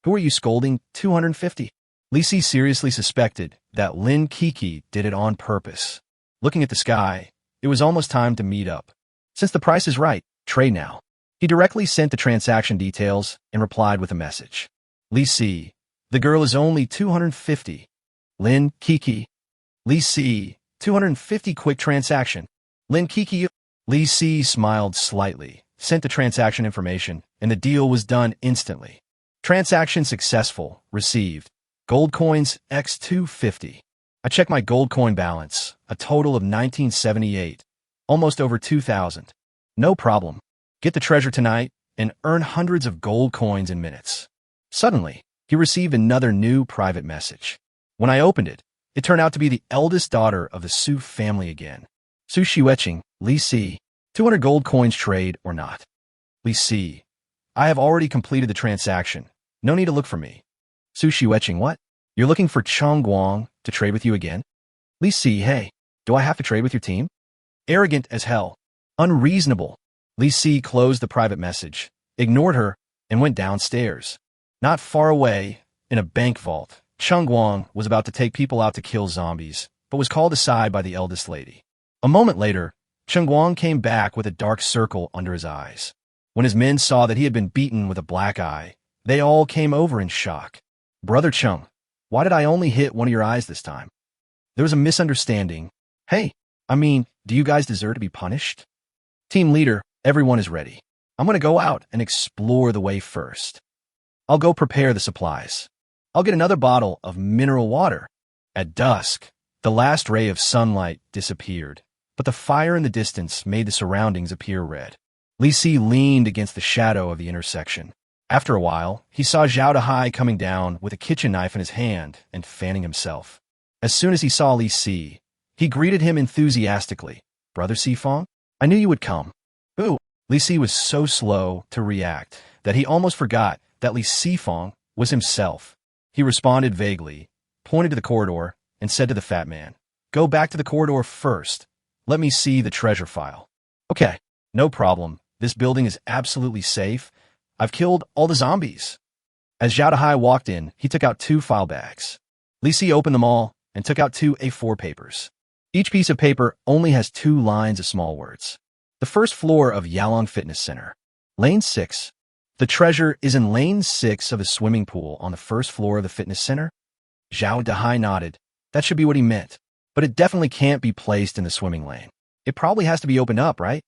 Who are you scolding? 250. Li Si seriously suspected that Lin Kiki did it on purpose. Looking at the sky, it was almost time to meet up. Since the price is right, trade now. He directly sent the transaction details and replied with a message. Li Si, the girl is only 250. Lin Kiki. Li Si. 250 quick transaction. Lin Kiki. Li Si smiled slightly, sent the transaction information, and the deal was done instantly. Transaction successful. Received. Gold coins x 250. I checked my gold coin balance, a total of 1978, almost over 2,000. No problem. Get the treasure tonight and earn hundreds of gold coins in minutes. Suddenly, he received another new private message. When I opened it, it turned out to be the eldest daughter of the Su family again. Su Shiweching, Li Si. 200 gold coins trade or not? Li Si. I have already completed the transaction. No need to look for me. Su Shiweching, what? You're looking for Cheng Guang to trade with you again? Li Si, hey, do I have to trade with your team? Arrogant as hell. Unreasonable. Li Si closed the private message, ignored her, and went downstairs. Not far away, in a bank vault, Cheng Guang was about to take people out to kill zombies, but was called aside by the eldest lady. A moment later, Cheng Guang came back with a dark circle under his eyes. When his men saw that he had been beaten with a black eye, they all came over in shock. Brother Cheng, why did I only hit one of your eyes this time? There was a misunderstanding. Hey, do you guys deserve to be punished? Team leader, everyone is ready. I'm going to go out and explore the way first. I'll go prepare the supplies. I'll get another bottle of mineral water. At dusk, the last ray of sunlight disappeared, but the fire in the distance made the surroundings appear red. Li Si leaned against the shadow of the intersection. After a while, he saw Zhao Dahai coming down with a kitchen knife in his hand and fanning himself. As soon as he saw Li Si, he greeted him enthusiastically. Brother Sifong, I knew you would come. Ooh, Li Si was so slow to react that he almost forgot that Li Sifong was himself. He responded vaguely, pointed to the corridor, and said to the fat man, Go back to the corridor first. Let me see the treasure file. Okay, no problem. This building is absolutely safe. I've killed all the zombies. As Zhao Dahai walked in, he took out 2 file bags. Li Si opened them all and took out 2 A4 papers. Each piece of paper only has 2 lines of small words. The first floor of Yalong Fitness Center. Lane 6. The treasure is in Lane 6 of the swimming pool on the first floor of the fitness center? Zhao Dahai nodded. That should be what he meant. But it definitely can't be placed in the swimming lane. It probably has to be opened up, right?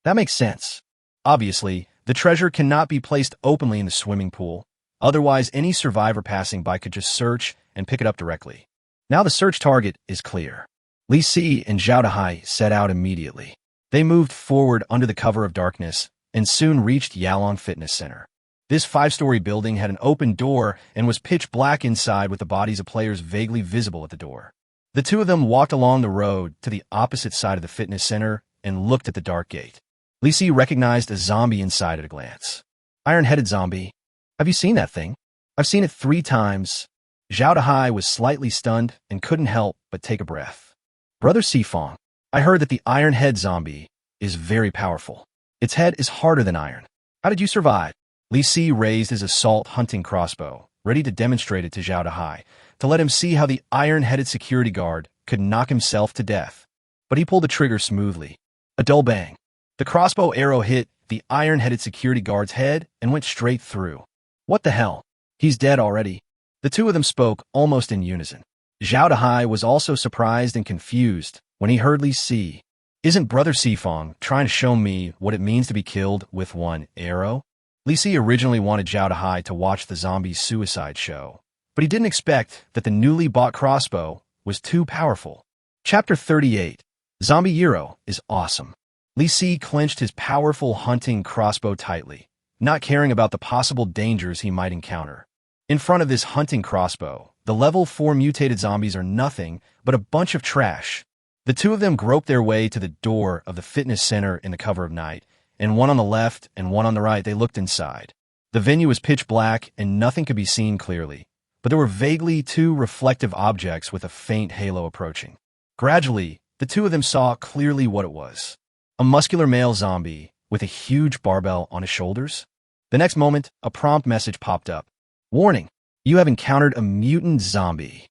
That makes sense. Obviously, the treasure cannot be placed openly in the swimming pool. Otherwise, any survivor passing by could just search and pick it up directly. Now the search target is clear. Li Si and Zhao Dahai set out immediately. They moved forward under the cover of darkness and soon reached Yalong Fitness Center. This 5-story building had an open door and was pitch black inside with the bodies of players vaguely visible at the door. The 2 of them walked along the road to the opposite side of the fitness center and looked at the dark gate. Li Si recognized a zombie inside at a glance. Iron-headed zombie. Have you seen that thing? I've seen it 3 times. Zhao Dahai was slightly stunned and couldn't help but take a breath. Brother Sifong, I heard that the iron-head zombie is very powerful. Its head is harder than iron. How did you survive? Li Si raised his assault hunting crossbow, ready to demonstrate it to Zhao Dahai, to let him see how the iron-headed security guard could knock himself to death. But he pulled the trigger smoothly. A dull bang. The crossbow arrow hit the iron-headed security guard's head and went straight through. What the hell? He's dead already. The 2 of them spoke almost in unison. Zhao Dahai was also surprised and confused when he heard Li Si. Isn't Brother Sifong trying to show me what it means to be killed with 1 arrow? Li Si originally wanted Zhao Dahai to watch the zombie suicide show, but he didn't expect that the newly bought crossbow was too powerful. Chapter 38. Zombie Hero is awesome. Li Si clenched his powerful hunting crossbow tightly, not caring about the possible dangers he might encounter. In front of this hunting crossbow, the level 4 mutated zombies are nothing but a bunch of trash. The 2 of them groped their way to the door of the fitness center in the cover of night, and one on the left and one on the right they looked inside. The venue was pitch black and nothing could be seen clearly, but there were vaguely 2 reflective objects with a faint halo approaching. Gradually, the 2 of them saw clearly what it was. A muscular male zombie with a huge barbell on his shoulders. The next moment, a prompt message popped up. Warning, you have encountered a mutant zombie.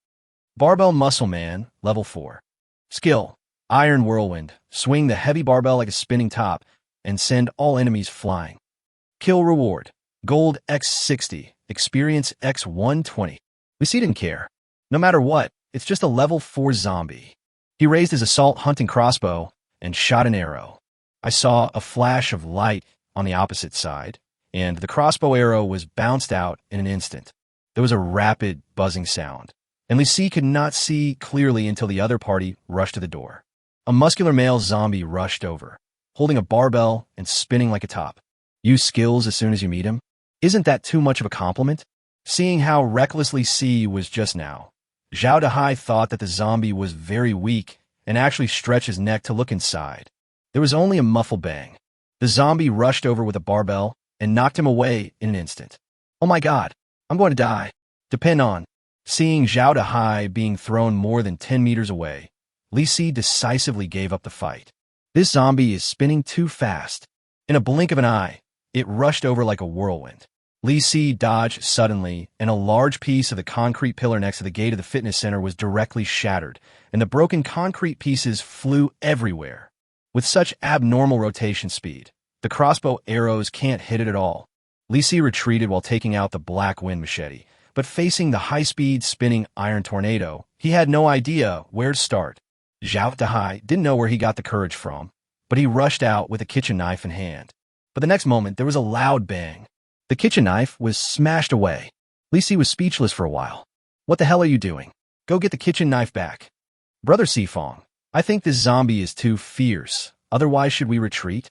Barbell Muscle Man, level 4. Skill, Iron Whirlwind. Swing the heavy barbell like a spinning top and send all enemies flying. Kill reward, Gold x 60, Experience x 120. Li Si didn't care. No matter what, It's just a level 4 zombie. He raised his assault hunting crossbow and shot an arrow. I saw a flash of light on the opposite side, and the crossbow arrow was bounced out in an instant. There was a rapid, buzzing sound, and Lisi could not see clearly until the other party rushed to the door. A muscular male zombie rushed over, holding a barbell and spinning like a top. Use skills as soon as you meet him? Isn't that too much of a compliment? Seeing how recklessly Lisi was just now, Zhao Dahai thought that the zombie was very weak and actually stretched his neck to look inside. There was only a muffled bang. The zombie rushed over with a barbell and knocked him away in an instant. Oh my god, I'm going to die. Depend on. Seeing Zhao Dahai being thrown more than 10 meters away, Lisi decisively gave up the fight. This zombie is spinning too fast. In a blink of an eye, it rushed over like a whirlwind. Lisi dodged suddenly, and a large piece of the concrete pillar next to the gate of the fitness center was directly shattered, and the broken concrete pieces flew everywhere. With such abnormal rotation speed, the crossbow arrows can't hit it at all. Lisi retreated while taking out the black wind machete, but facing the high-speed spinning iron tornado, he had no idea where to start. Zhao Dahai didn't know where he got the courage from, but he rushed out with a kitchen knife in hand. But the next moment, there was a loud bang. The kitchen knife was smashed away. Lisi was speechless for a while. What the hell are you doing? Go get the kitchen knife back. Brother Sifong, I think this zombie is too fierce. Otherwise, should we retreat?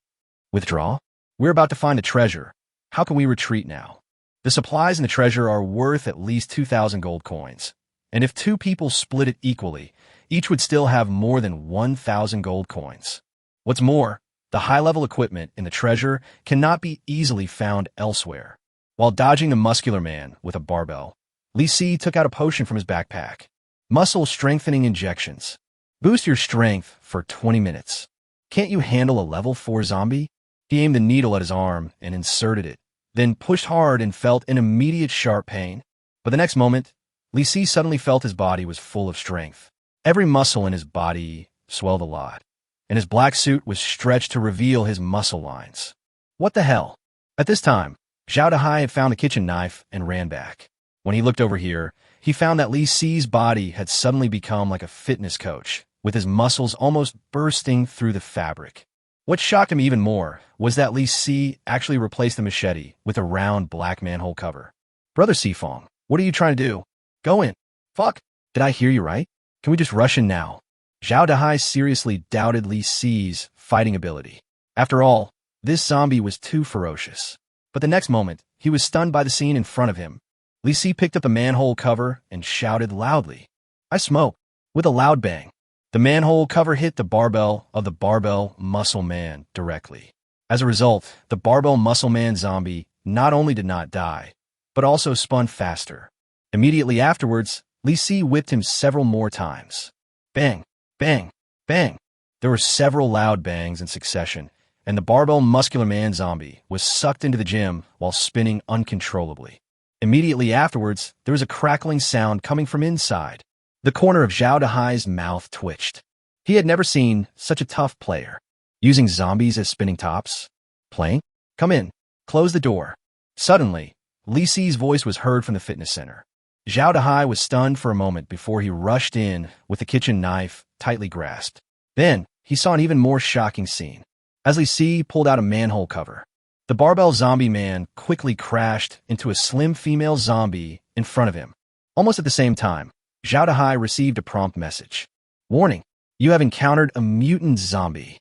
Withdraw? We're about to find a treasure. How can we retreat now? The supplies and the treasure are worth at least 2,000 gold coins. And if two people split it equally, each would still have more than 1,000 gold coins. What's more, the high-level equipment in the treasure cannot be easily found elsewhere. While dodging the muscular man with a barbell, Lisi took out a potion from his backpack. Muscle strengthening injections. Boost your strength for 20 minutes. Can't you handle a level 4 zombie? He aimed the needle at his arm and inserted it, then pushed hard and felt an immediate sharp pain. But the next moment, Lisi suddenly felt his body was full of strength. Every muscle in his body swelled a lot, and his black suit was stretched to reveal his muscle lines. What the hell? At this time, Zhao Dahai had found the kitchen knife and ran back. When he looked over here, he found that Lisi's body had suddenly become like a fitness coach, with his muscles almost bursting through the fabric. What shocked him even more was that Lisi actually replaced the machete with a round black manhole cover. Brother Sifong, what are you trying to do? Go in. Fuck. Did I hear you right? Can we just rush in now? Zhao Dahai seriously doubted Lisi's fighting ability. After all, this zombie was too ferocious. But the next moment, he was stunned by the scene in front of him. Lisi picked up the manhole cover and shouted loudly, I smoke. With a loud bang, the manhole cover hit the barbell of the barbell muscle man directly. As a result, the barbell muscle man zombie not only did not die, but also spun faster. Immediately afterwards, Lisi whipped him several more times. Bang, bang, bang. There were several loud bangs in succession, and the barbell muscular man zombie was sucked into the gym while spinning uncontrollably. Immediately afterwards, there was a crackling sound coming from inside. The corner of Zhao Dahai's mouth twitched. He had never seen such a tough player. Using zombies as spinning tops? Playing? Come in. Close the door. Suddenly, Lisi's voice was heard from the fitness center. Zhao Dahai was stunned for a moment before he rushed in with the kitchen knife tightly grasped. Then, he saw an even more shocking scene. As Lisi pulled out a manhole cover, the barbell zombie man quickly crashed into a slim female zombie in front of him. Almost at the same time, Zhao Dahai received a prompt message. Warning, you have encountered a mutant zombie.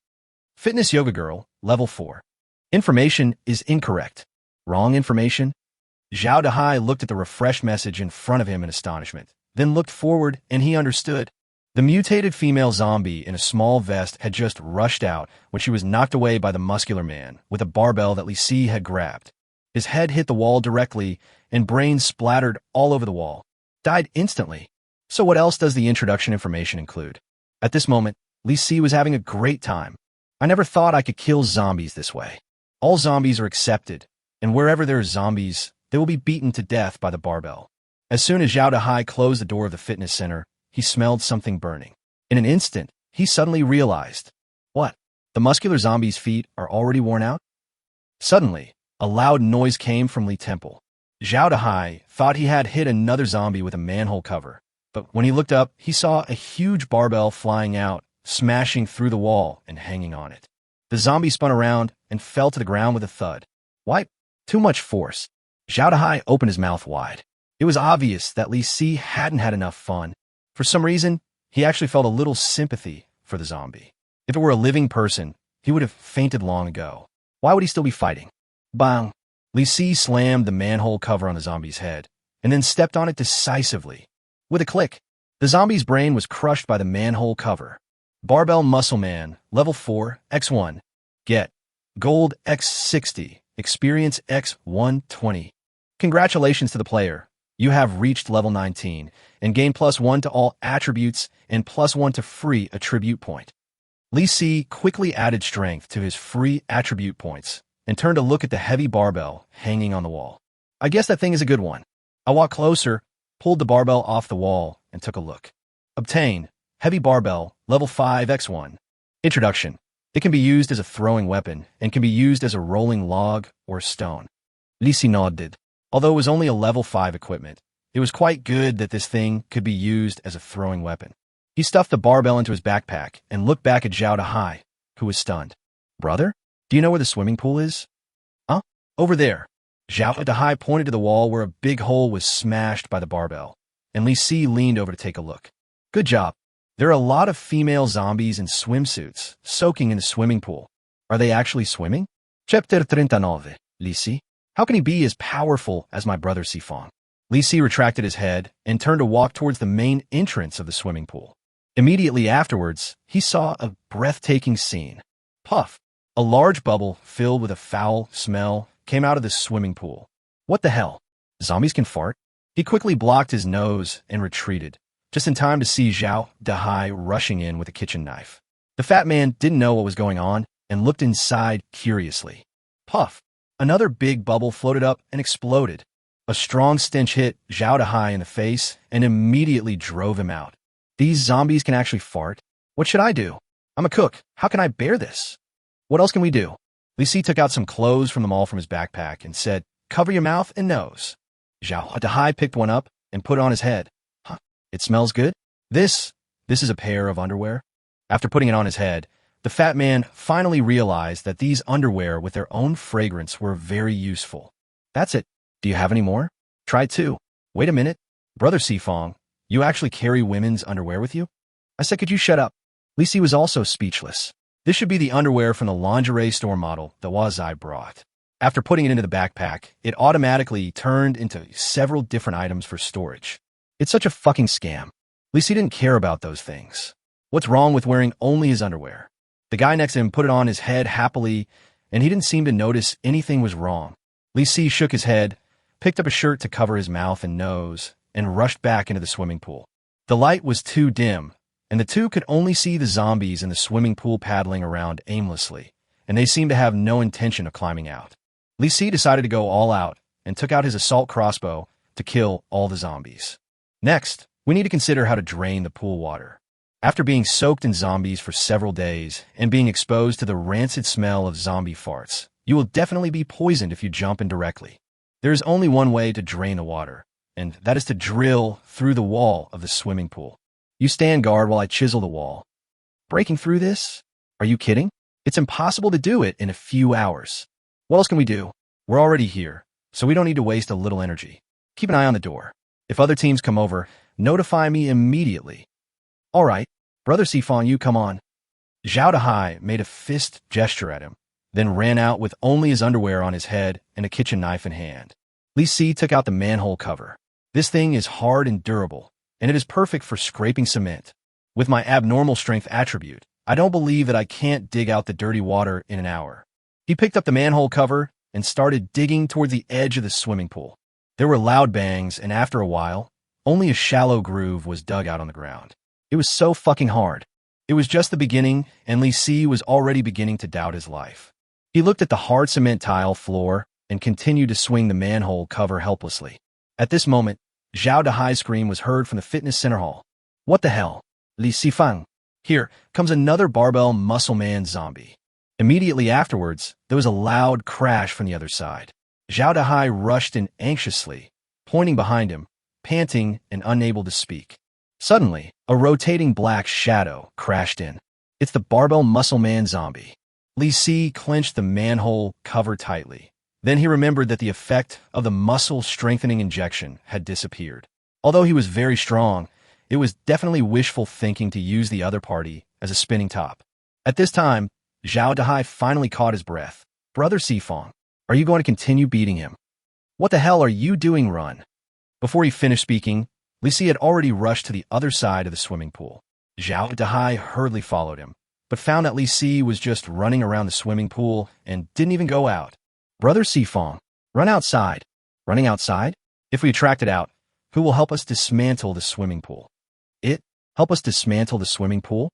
Fitness Yoga Girl, Level 4. Information is incorrect. Wrong information? Zhao Dahai looked at the refreshed message in front of him in astonishment, then looked forward and he understood. The mutated female zombie in a small vest had just rushed out when she was knocked away by the muscular man with a barbell that Lisi had grabbed. His head hit the wall directly and brains splattered all over the wall. Died instantly. So what else does the introduction information include? At this moment, Lisi was having a great time. I never thought I could kill zombies this way. All zombies are accepted, and wherever there are zombies, they will be beaten to death by the barbell. As soon as Zhao Dahai closed the door of the fitness center, he smelled something burning. In an instant, he suddenly realized, what? The muscular zombie's feet are already worn out? Suddenly, a loud noise came from Li Temple. Zhao Dahai thought he had hit another zombie with a manhole cover, But when he looked up, he saw a huge barbell flying out, smashing through the wall and hanging on it. The zombie spun around and fell to the ground with a thud. Why? Too much force. Zhao Dahai opened his mouth wide. It was obvious that Li Si hadn't had enough fun. For some reason, he actually felt a little sympathy for the zombie. If it were a living person, he would have fainted long ago. Why would he still be fighting? Bang! Li Si slammed the manhole cover on the zombie's head, and then stepped on it decisively. With a click, the zombie's brain was crushed by the manhole cover. Barbell Muscle Man, Level 4, X1. Get Gold X60, Experience X120. Congratulations to the player. You have reached level 19 and gain +1 to all attributes and +1 to free attribute point. Li Si quickly added strength to his free attribute points and turned to look at the heavy barbell hanging on the wall. I guess that thing is a good one. I walked closer, pulled the barbell off the wall, and took a look. Obtain Heavy Barbell, Level 5 X1. Introduction. It can be used as a throwing weapon and can be used as a rolling log or stone. Li Si nodded. Although it was only a Level 5 equipment, it was quite good that this thing could be used as a throwing weapon. He stuffed the barbell into his backpack and looked back at Zhao Dahai, who was stunned. Brother, do you know where the swimming pool is? Huh? Over there. Zhao Dahai pointed to the wall where a big hole was smashed by the barbell, and Li Si leaned over to take a look. Good job. There are a lot of female zombies in swimsuits, soaking in the swimming pool. Are they actually swimming? Chapter 39, Li Si. How can he be as powerful as my brother Sifong? Li Si retracted his head and turned to walk towards the main entrance of the swimming pool. Immediately afterwards, he saw a breathtaking scene. Puff! A large bubble filled with a foul smell came out of the swimming pool. What the hell? Zombies can fart? He quickly blocked his nose and retreated, just in time to see Zhao Dahai rushing in with a kitchen knife. The fat man didn't know what was going on and looked inside curiously. Puff! Another big bubble floated up and exploded. A strong stench hit Zhao Dahai in the face and immediately drove him out. These zombies can actually fart? What should I do? I'm a cook. How can I bear this? What else can we do? Li Si took out some clothes from the mall from his backpack and said, cover your mouth and nose. Zhao Dahai picked one up and put it on his head. Huh, it smells good? This is a pair of underwear? After putting it on his head, the fat man finally realized that these underwear with their own fragrance were very useful. That's it. Do you have any more? Try two. Wait a minute. Brother Sifong, you actually carry women's underwear with you? I said, could you shut up? Li Si was also speechless. This should be the underwear from the lingerie store model that Wazai brought. After putting it into the backpack, it automatically turned into several different items for storage. It's such a fucking scam. Li Si didn't care about those things. What's wrong with wearing only his underwear? The guy next to him put it on his head happily, and he didn't seem to notice anything was wrong. Li Si shook his head, picked up a shirt to cover his mouth and nose, and rushed back into the swimming pool. The light was too dim, and the two could only see the zombies in the swimming pool paddling around aimlessly, and they seemed to have no intention of climbing out. Li Si decided to go all out and took out his assault crossbow to kill all the zombies. Next, we need to consider how to drain the pool water. After being soaked in zombies for several days and being exposed to the rancid smell of zombie farts, you will definitely be poisoned if you jump in directly. There is only one way to drain the water, and that is to drill through the wall of the swimming pool. You stand guard while I chisel the wall. Breaking through this? Are you kidding? It's impossible to do it in a few hours. What else can we do? We're already here, so we don't need to waste a little energy. Keep an eye on the door. If other teams come over, notify me immediately. All right, Brother Sifong, you come on. Zhao Dahai made a fist gesture at him, then ran out with only his underwear on his head and a kitchen knife in hand. Li Si took out the manhole cover. This thing is hard and durable, and it is perfect for scraping cement. With my abnormal strength attribute, I don't believe that I can't dig out the dirty water in an hour. He picked up the manhole cover and started digging toward the edge of the swimming pool. There were loud bangs, and after a while, only a shallow groove was dug out on the ground. It was so fucking hard. It was just the beginning, and Li Si was already beginning to doubt his life. He looked at the hard cement tile floor and continued to swing the manhole cover helplessly. At this moment, Zhao Dahai's scream was heard from the fitness center hall. What the hell? Li Sifang. Here comes another barbell muscle man zombie. Immediately afterwards, there was a loud crash from the other side. Zhao Dahai rushed in anxiously, pointing behind him, panting and unable to speak. Suddenly, a rotating black shadow crashed in. It's the barbell muscle man zombie. Li Si clenched the manhole cover tightly. Then he remembered that the effect of the muscle-strengthening injection had disappeared. Although he was very strong, it was definitely wishful thinking to use the other party as a spinning top. At this time, Zhao Dahai finally caught his breath. Brother Sifong, are you going to continue beating him? What the hell are you doing, run? Before he finished speaking, Li Si had already rushed to the other side of the swimming pool. Zhao Dahai hurriedly followed him, but found that Li Si was just running around the swimming pool and didn't even go out. Brother Sifong, run outside. Running outside? If we attract it out, who will help us dismantle the swimming pool? It? Help us dismantle the swimming pool?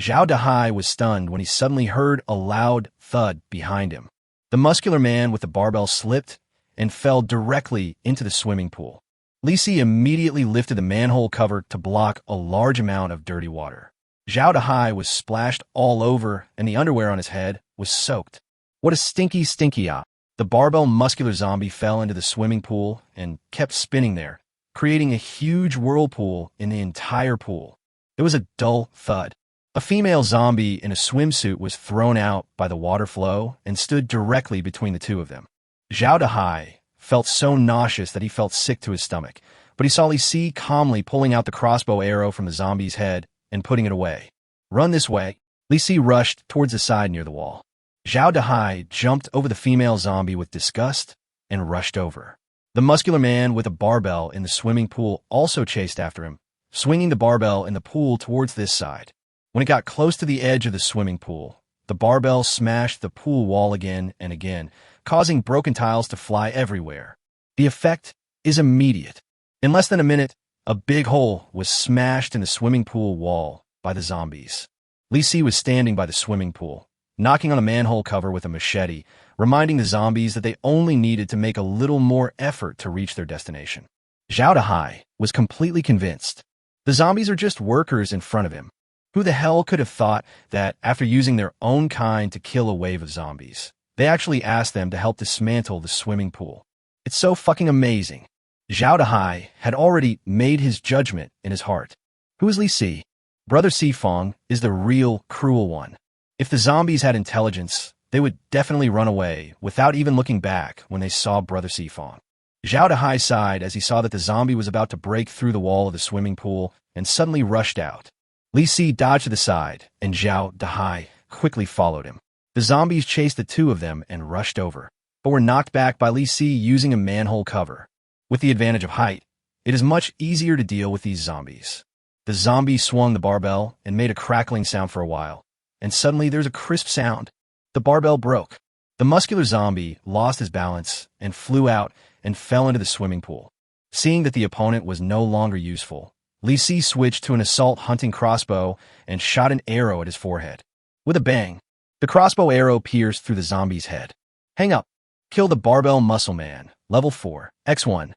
Zhao Dahai was stunned when he suddenly heard a loud thud behind him. The muscular man with the barbell slipped and fell directly into the swimming pool. Li Si immediately lifted the manhole cover to block a large amount of dirty water. Zhao Dahai was splashed all over, and the underwear on his head was soaked. What a stinky ah! The barbell muscular zombie fell into the swimming pool and kept spinning there, creating a huge whirlpool in the entire pool. It was a dull thud. A female zombie in a swimsuit was thrown out by the water flow and stood directly between the two of them. Zhao Dahai felt so nauseous that he felt sick to his stomach, but he saw Li Si calmly pulling out the crossbow arrow from the zombie's head and putting it away. Run this way. Li Si rushed towards the side near the wall. Zhao Dahai jumped over the female zombie with disgust and rushed over. The muscular man with a barbell in the swimming pool also chased after him, swinging the barbell in the pool towards this side. When it got close to the edge of the swimming pool, the barbell smashed the pool wall again and again, causing broken tiles to fly everywhere. The effect is immediate. In less than a minute, a big hole was smashed in the swimming pool wall by the zombies. Li Si was standing by the swimming pool, knocking on a manhole cover with a machete, reminding the zombies that they only needed to make a little more effort to reach their destination. Zhao Dahai was completely convinced. The zombies are just workers in front of him. Who the hell could have thought that after using their own kind to kill a wave of zombies, they actually asked them to help dismantle the swimming pool? It's so fucking amazing. Zhao Dahai had already made his judgment in his heart. Who is Li Si? Brother Sifong is the real cruel one. If the zombies had intelligence, they would definitely run away without even looking back when they saw Brother Sifong. Zhao Dahai sighed as he saw that the zombie was about to break through the wall of the swimming pool and suddenly rushed out. Li Si dodged to the side, and Zhao Dahai quickly followed him. The zombies chased the two of them and rushed over, but were knocked back by Li Si using a manhole cover. With the advantage of height, it is much easier to deal with these zombies. The zombie swung the barbell and made a crackling sound for a while, and suddenly there's a crisp sound. The barbell broke. The muscular zombie lost his balance and flew out and fell into the swimming pool. Seeing that the opponent was no longer useful, Li Si switched to an assault hunting crossbow and shot an arrow at his forehead. With a bang, the crossbow arrow pierced through the zombie's head. Hang up. Kill the barbell muscle man. Level 4. X1.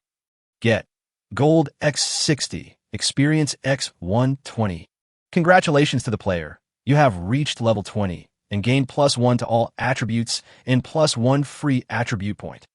Get. Gold X60. Experience X120. Congratulations to the player. You have reached level 20 and gained +1 to all attributes and +1 free attribute point.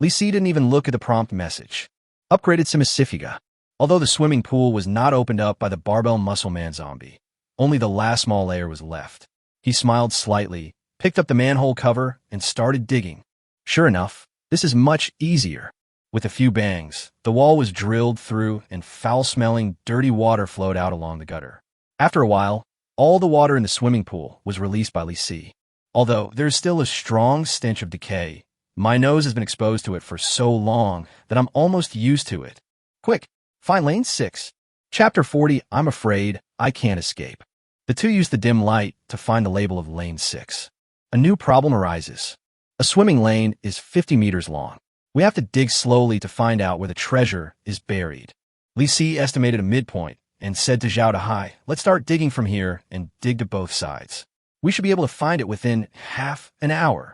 Li Si didn't even look at the prompt message. Upgraded Simasifiga. Although the swimming pool was not opened up by the barbell muscle man zombie, only the last small layer was left. He smiled slightly, picked up the manhole cover, and started digging. Sure enough, this is much easier. With a few bangs, the wall was drilled through and foul-smelling, dirty water flowed out along the gutter. After a while, all the water in the swimming pool was released by Li Si. Although there is still a strong stench of decay, my nose has been exposed to it for so long that I'm almost used to it. Quick, find lane 6. Chapter 40, I'm afraid I can't escape. The two use the dim light to find the label of lane 6. A new problem arises. A swimming lane is 50 meters long. We have to dig slowly to find out where the treasure is buried. Li Si estimated a midpoint and said to Zhao Dahai, let's start digging from here and dig to both sides. We should be able to find it within half an hour.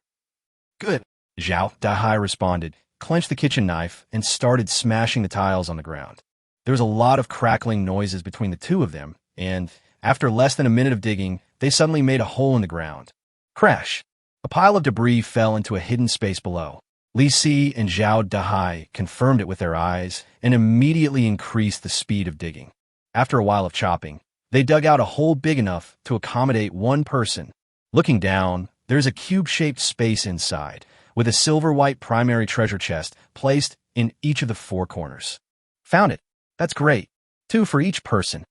Good, Zhao Dahai responded, clenched the kitchen knife, and started smashing the tiles on the ground. There was a lot of crackling noises between the two of them, and after less than a minute of digging, they suddenly made a hole in the ground. Crash! A pile of debris fell into a hidden space below. Li Si and Zhao Dahai confirmed it with their eyes and immediately increased the speed of digging. After a while of chopping, they dug out a hole big enough to accommodate one person. Looking down, there's a cube-shaped space inside, with a silver-white primary treasure chest placed in each of the four corners. Found it. That's great. 2 for each person.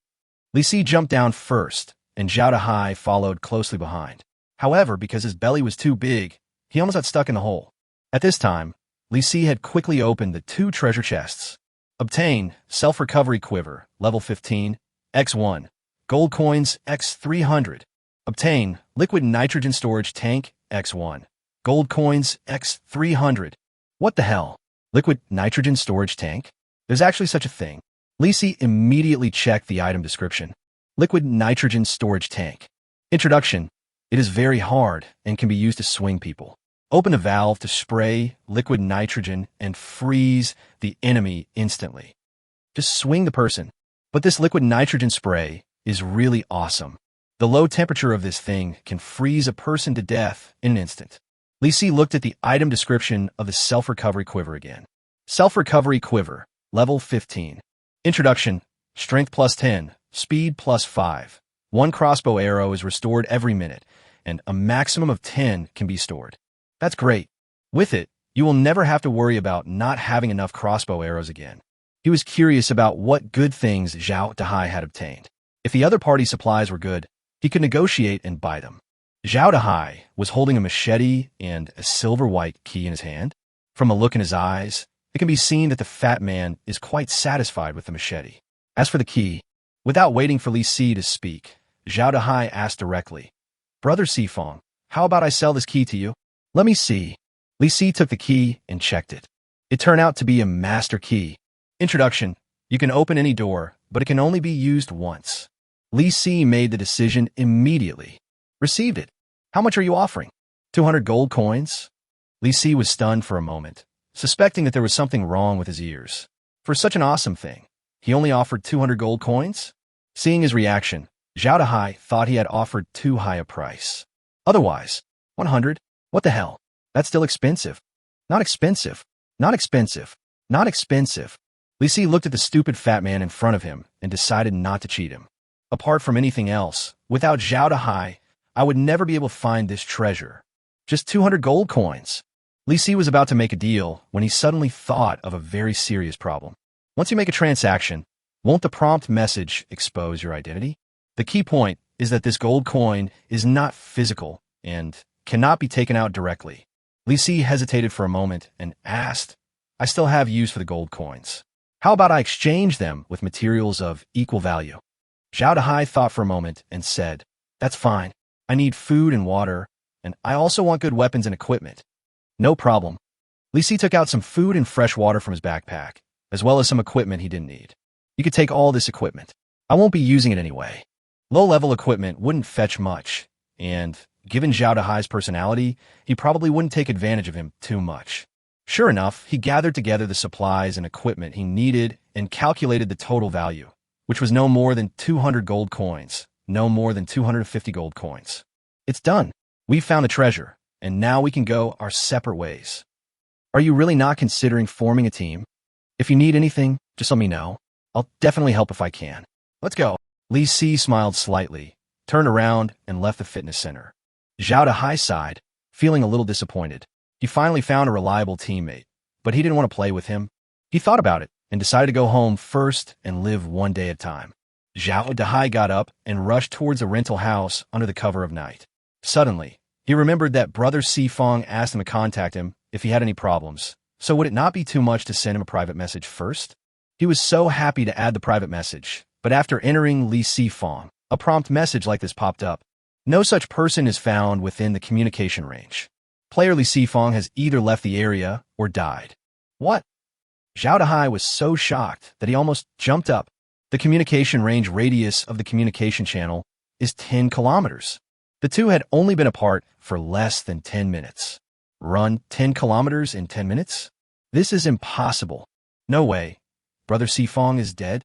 Li Si jumped down first, and Zhao Dahai followed closely behind. However, because his belly was too big, he almost got stuck in the hole. At this time, Li Si had quickly opened the 2 treasure chests. Obtain self-recovery quiver, level 15, X1. Gold coins, X300. Obtain liquid nitrogen storage tank, X1. Gold coins, X300. What the hell? Liquid nitrogen storage tank? There's actually such a thing. Li Si immediately checked the item description. Liquid nitrogen storage tank. Introduction. It is very hard and can be used to swing people. Open a valve to spray liquid nitrogen and freeze the enemy instantly. Just swing the person. But this liquid nitrogen spray is really awesome. The low temperature of this thing can freeze a person to death in an instant. Li Si looked at the item description of the self-recovery quiver again. Self-recovery quiver, level 15. Introduction, strength plus 10, speed plus 5. 1 crossbow arrow is restored every minute, and a maximum of 10 can be stored. That's great. With it, you will never have to worry about not having enough crossbow arrows again. He was curious about what good things Zhao Dahai had obtained. If the other party's supplies were good, he could negotiate and buy them. Zhao Dahai was holding a machete and a silver-white key in his hand. From a look in his eyes, it can be seen that the fat man is quite satisfied with the machete. As for the key, without waiting for Li Si to speak, Zhao Dahai asked directly, "Brother Sifong, how about I sell this key to you?" "Let me see." Li Si took the key and checked it. It turned out to be a master key. Introduction. You can open any door, but it can only be used once. Li Si made the decision immediately. Received it. How much are you offering? 200 gold coins? Li Si was stunned for a moment, suspecting that there was something wrong with his ears. For such an awesome thing, he only offered 200 gold coins? Seeing his reaction, Zhao Dahai thought he had offered too high a price. Otherwise, 100? What the hell? That's still expensive. Not expensive. Not expensive. Not expensive. Li Si looked at the stupid fat man in front of him and decided not to cheat him. Apart from anything else, without Zhao Dahai, I would never be able to find this treasure. Just 200 gold coins. Li Si was about to make a deal when he suddenly thought of a very serious problem. Once you make a transaction, won't the prompt message expose your identity? The key point is that this gold coin is not physical and cannot be taken out directly. Li Si hesitated for a moment and asked, "I still have use for the gold coins. How about I exchange them with materials of equal value?" Zhao Dahai thought for a moment and said, "That's fine. I need food and water, and I also want good weapons and equipment." "No problem." Li Si took out some food and fresh water from his backpack, as well as some equipment he didn't need. "You could take all this equipment. I won't be using it anyway." Low-level equipment wouldn't fetch much, and given Zhao Dahai's personality, he probably wouldn't take advantage of him too much. Sure enough, he gathered together the supplies and equipment he needed and calculated the total value, which was no more than 200 gold coins, no more than 250 gold coins. "It's done. We've found the treasure, and now we can go our separate ways. Are you really not considering forming a team? If you need anything, just let me know. I'll definitely help if I can. Let's go." Li Si smiled slightly, turned around, and left the fitness center. Zhao Dahai sighed, feeling a little disappointed. He finally found a reliable teammate, but he didn't want to play with him. He thought about it and decided to go home first and live one day at a time. Zhao Dahai got up and rushed towards a rental house under the cover of night. Suddenly, he remembered that Brother Sifong asked him to contact him if he had any problems, so would it not be too much to send him a private message first? He was so happy to add the private message, but after entering Li Sifong, a prompt message like this popped up. No such person is found within the communication range. Player Li Sifong has either left the area or died. What? Zhao Dahai was so shocked that he almost jumped up. The communication range radius of the communication channel is 10 kilometers. The two had only been apart for less than 10 minutes. Run 10 kilometers in 10 minutes? This is impossible. No way. Brother Sifong is dead?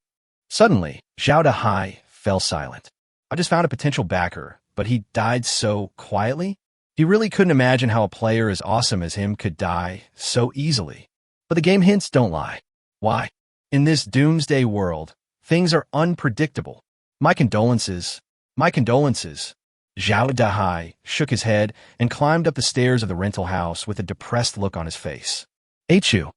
Suddenly, Zhao Dahai fell silent. I just found a potential backer, but he died so quietly? He really couldn't imagine how a player as awesome as him could die so easily. But the game hints don't lie. Why? In this doomsday world, Things are unpredictable. My condolences. My condolences. Zhao Dahai shook his head and climbed up the stairs of the rental house with a depressed look on his face. Chu.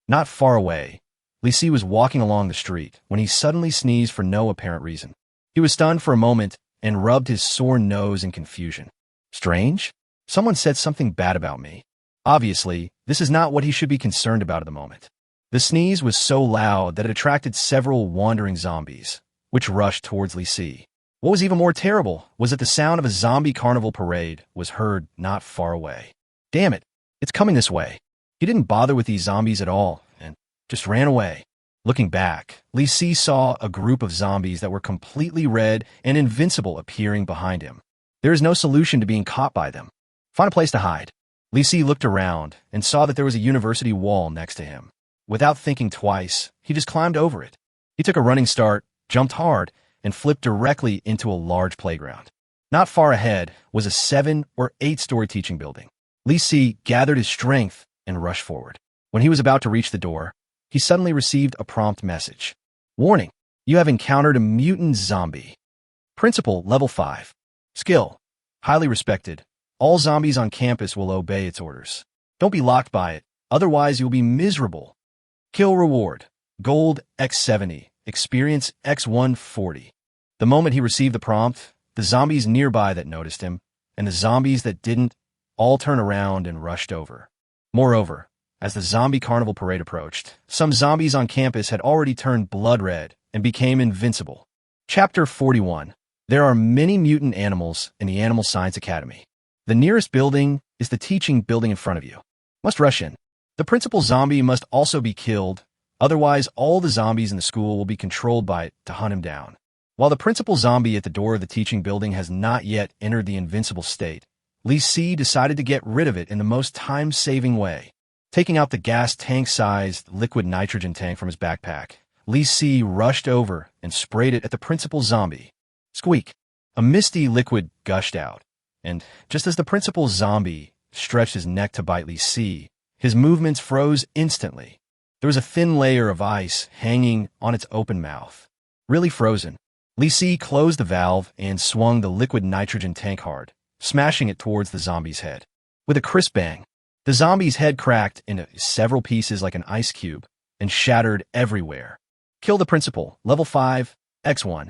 Not far away, Li Si was walking along the street when he suddenly sneezed for no apparent reason. He was stunned for a moment and rubbed his sore nose in confusion. Strange? Someone said something bad about me. Obviously, this is not what he should be concerned about at the moment. The sneeze was so loud that it attracted several wandering zombies, which rushed towards Li Si. What was even more terrible was that the sound of a zombie carnival parade was heard not far away. Damn it, it's coming this way. He didn't bother with these zombies at all and just ran away. Looking back, Li Si saw a group of zombies that were completely red and invincible appearing behind him. There is no solution to being caught by them. Find a place to hide. Li Si looked around and saw that there was a university wall next to him. Without thinking twice, he just climbed over it. He took a running start, jumped hard, and flipped directly into a large playground. Not far ahead was a 7 or 8-story teaching building. Li Si gathered his strength and rushed forward. When he was about to reach the door, he suddenly received a prompt message. Warning, you have encountered a mutant zombie. Principal, level 5. Skill, highly respected. All zombies on campus will obey its orders. Don't be locked by it, otherwise you'll be miserable. Kill reward, gold X70, experience X140. The moment he received the prompt, the zombies nearby that noticed him, and the zombies that didn't, all turned around and rushed over. Moreover, as the zombie carnival parade approached, some zombies on campus had already turned blood red and became invincible. Chapter 41. There are many mutant animals in the Animal Science Academy. The nearest building is the teaching building in front of you. Must rush in. The principal zombie must also be killed, otherwise all the zombies in the school will be controlled by it to hunt him down. While the principal zombie at the door of the teaching building has not yet entered the invincible state, Li Si decided to get rid of it in the most time-saving way. Taking out the gas tank-sized liquid nitrogen tank from his backpack, Li Si rushed over and sprayed it at the principal zombie. Squeak! A misty liquid gushed out, and just as the principal zombie stretched his neck to bite Li Si, his movements froze instantly. There was a thin layer of ice hanging on its open mouth. Really frozen, Li Si closed the valve and swung the liquid nitrogen tank hard, smashing it towards the zombie's head. With a crisp bang, the zombie's head cracked into several pieces like an ice cube and shattered everywhere. Kill the principal, level 5, X1.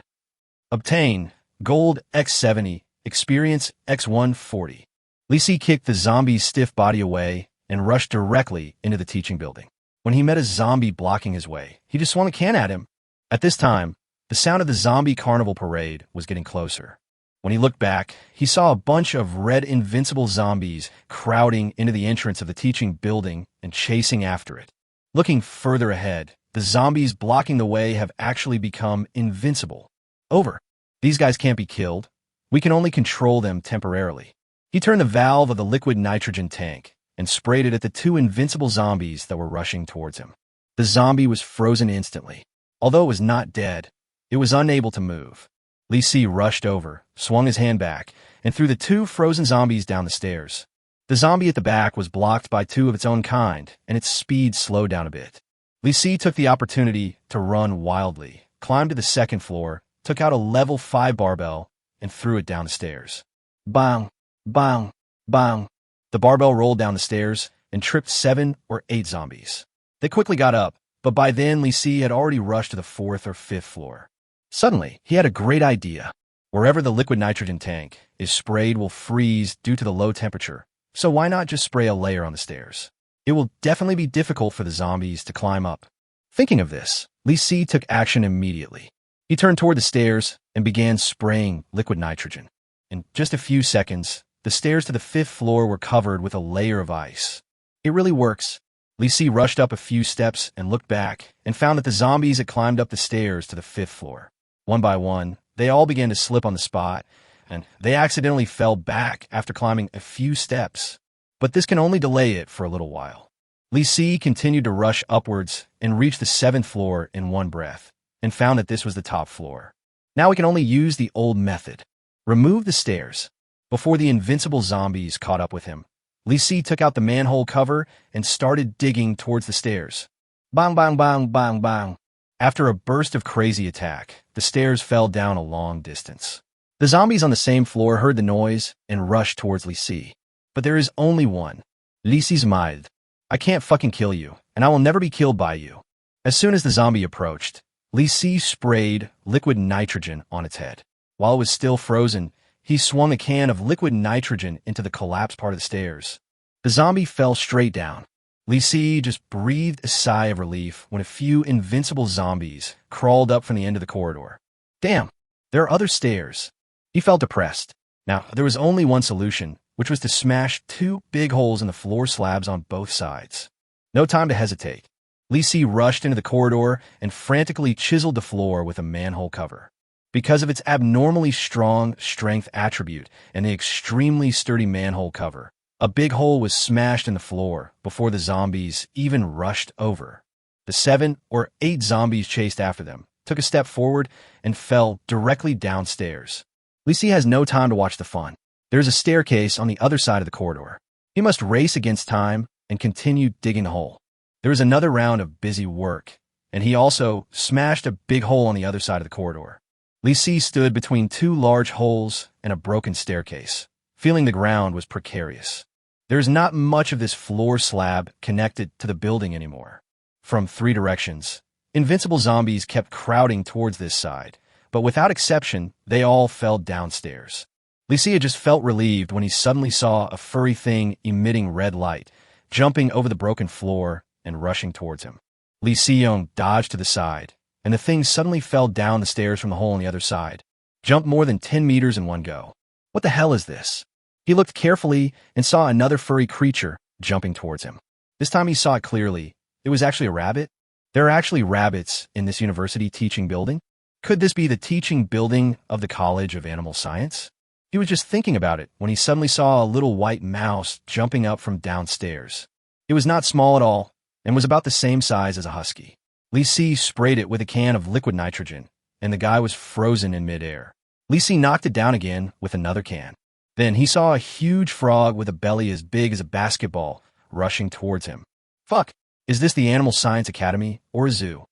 Obtain, gold X70, experience X140. Li Si kicked the zombie's stiff body away and rushed directly into the teaching building. When he met a zombie blocking his way, he just swung a can at him. At this time, the sound of the zombie carnival parade was getting closer. When he looked back, he saw a bunch of red invincible zombies crowding into the entrance of the teaching building and chasing after it. Looking further ahead, the zombies blocking the way have actually become invincible. Over. These guys can't be killed. We can only control them temporarily. He turned the valve of the liquid nitrogen tank and sprayed it at the 2 invincible zombies that were rushing towards him. The zombie was frozen instantly. Although it was not dead, it was unable to move. Li Si rushed over, swung his hand back, and threw the 2 frozen zombies down the stairs. The zombie at the back was blocked by 2 of its own kind, and its speed slowed down a bit. Li Si took the opportunity to run wildly, climbed to the 2nd floor, took out a level 5 barbell, and threw it down the stairs. Bang! Bang! Bang! The barbell rolled down the stairs and tripped 7 or 8 zombies. They quickly got up, but by then Li Si had already rushed to the 4th or 5th floor. Suddenly, he had a great idea. Wherever the liquid nitrogen tank is sprayed will freeze due to the low temperature, so why not just spray a layer on the stairs? It will definitely be difficult for the zombies to climb up. Thinking of this, Li Si took action immediately. He turned toward the stairs and began spraying liquid nitrogen. In just a few seconds, the stairs to the 5th floor were covered with a layer of ice. It really works. Li Si rushed up a few steps and looked back and found that the zombies had climbed up the stairs to the 5th floor. One by one, they all began to slip on the spot, and they accidentally fell back after climbing a few steps. But this can only delay it for a little while. Li Si continued to rush upwards and reached the 7th floor in one breath, and found that this was the top floor. Now we can only use the old method. Remove the stairs. Before the invincible zombies caught up with him, Li Si took out the manhole cover and started digging towards the stairs. Bang, bang, bang, bang, bang. After a burst of crazy attack, the stairs fell down a long distance. The zombies on the same floor heard the noise and rushed towards Li Si. But there is only one. Li Si's mild. I can't fucking kill you, and I will never be killed by you. As soon as the zombie approached, Li Si sprayed liquid nitrogen on its head. While it was still frozen, he swung a can of liquid nitrogen into the collapsed part of the stairs. The zombie fell straight down. Li Si just breathed a sigh of relief when a few invincible zombies crawled up from the end of the corridor. Damn, there are other stairs. He felt depressed. Now, there was only one solution, which was to smash 2 big holes in the floor slabs on both sides. No time to hesitate. Li Si rushed into the corridor and frantically chiseled the floor with a manhole cover. Because of its abnormally strong strength attribute and the extremely sturdy manhole cover, a big hole was smashed in the floor before the zombies even rushed over. The 7 or 8 zombies chased after them, took a step forward, and fell directly downstairs. Li Si has no time to watch the fun. There is a staircase on the other side of the corridor. He must race against time and continue digging the hole. There was another round of busy work, and he also smashed a big hole on the other side of the corridor. Li Si stood between 2 large holes and a broken staircase, feeling the ground was precarious. There is not much of this floor slab connected to the building anymore. From 3 directions, invincible zombies kept crowding towards this side, but without exception, they all fell downstairs. Li Si had just felt relieved when he suddenly saw a furry thing emitting red light, jumping over the broken floor and rushing towards him. Li Si dodged to the side, and the thing suddenly fell down the stairs from the hole on the other side, jumped more than 10 meters in one go. What the hell is this? He looked carefully and saw another furry creature jumping towards him. This time he saw it clearly. It was actually a rabbit. There are actually rabbits in this university teaching building. Could this be the teaching building of the College of Animal Science? He was just thinking about it when he suddenly saw a little white mouse jumping up from downstairs. It was not small at all and was about the same size as a husky. Li Si sprayed it with a can of liquid nitrogen, and the guy was frozen in midair. Li Si knocked it down again with another can. Then he saw a huge frog with a belly as big as a basketball rushing towards him. Fuck, is this the Animal Science Academy or a zoo?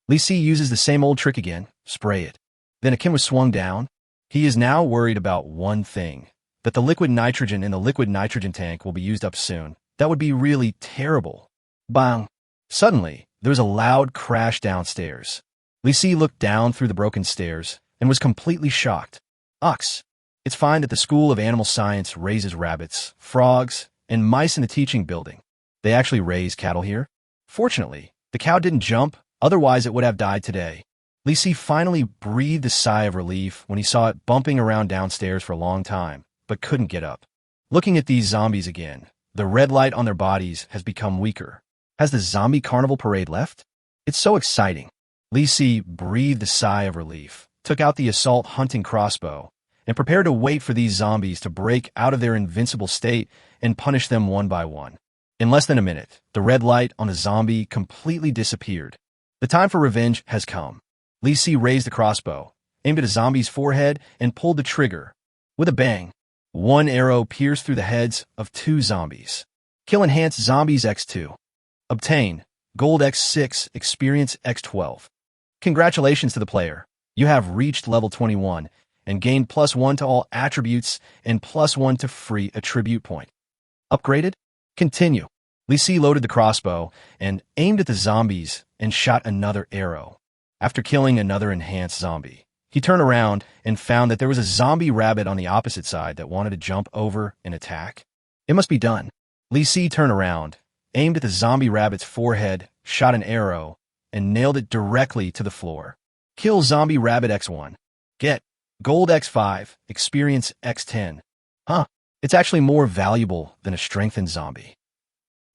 Li Si uses the same old trick again, spray it. Then a can was swung down. He is now worried about one thing, that the liquid nitrogen in the liquid nitrogen tank will be used up soon. That would be really terrible. Bang! Suddenly, there was a loud crash downstairs. Li Si looked down through the broken stairs and was completely shocked. Ox! It's fine that the School of Animal Science raises rabbits, frogs, and mice in the teaching building. They actually raise cattle here. Fortunately, the cow didn't jump, otherwise it would have died today. Li Si finally breathed a sigh of relief when he saw it bumping around downstairs for a long time, but couldn't get up. Looking at these zombies again, the red light on their bodies has become weaker. Has the zombie carnival parade left? It's so exciting. Li Si breathed a sigh of relief, took out the assault hunting crossbow, and prepared to wait for these zombies to break out of their invincible state and punish them one by one. In less than a minute, the red light on a zombie completely disappeared. The time for revenge has come. Li Si raised the crossbow, aimed at a zombie's forehead, and pulled the trigger. With a bang, one arrow pierced through the heads of 2 zombies. Kill Enhanced Zombies X2. Obtain Gold X6, Experience X12. Congratulations to the player. You have reached level 21 and gained +1 to all attributes and +1 to free attribute point. Upgraded? Continue. Li Si loaded the crossbow and aimed at the zombies and shot another arrow. After killing another enhanced zombie, he turned around and found that there was a zombie rabbit on the opposite side that wanted to jump over and attack. It must be done. Li Si turned around, aimed at the zombie rabbit's forehead, shot an arrow, and nailed it directly to the floor. Kill Zombie Rabbit X1. Get Gold X5, Experience X10. Huh, it's actually more valuable than a strengthened zombie.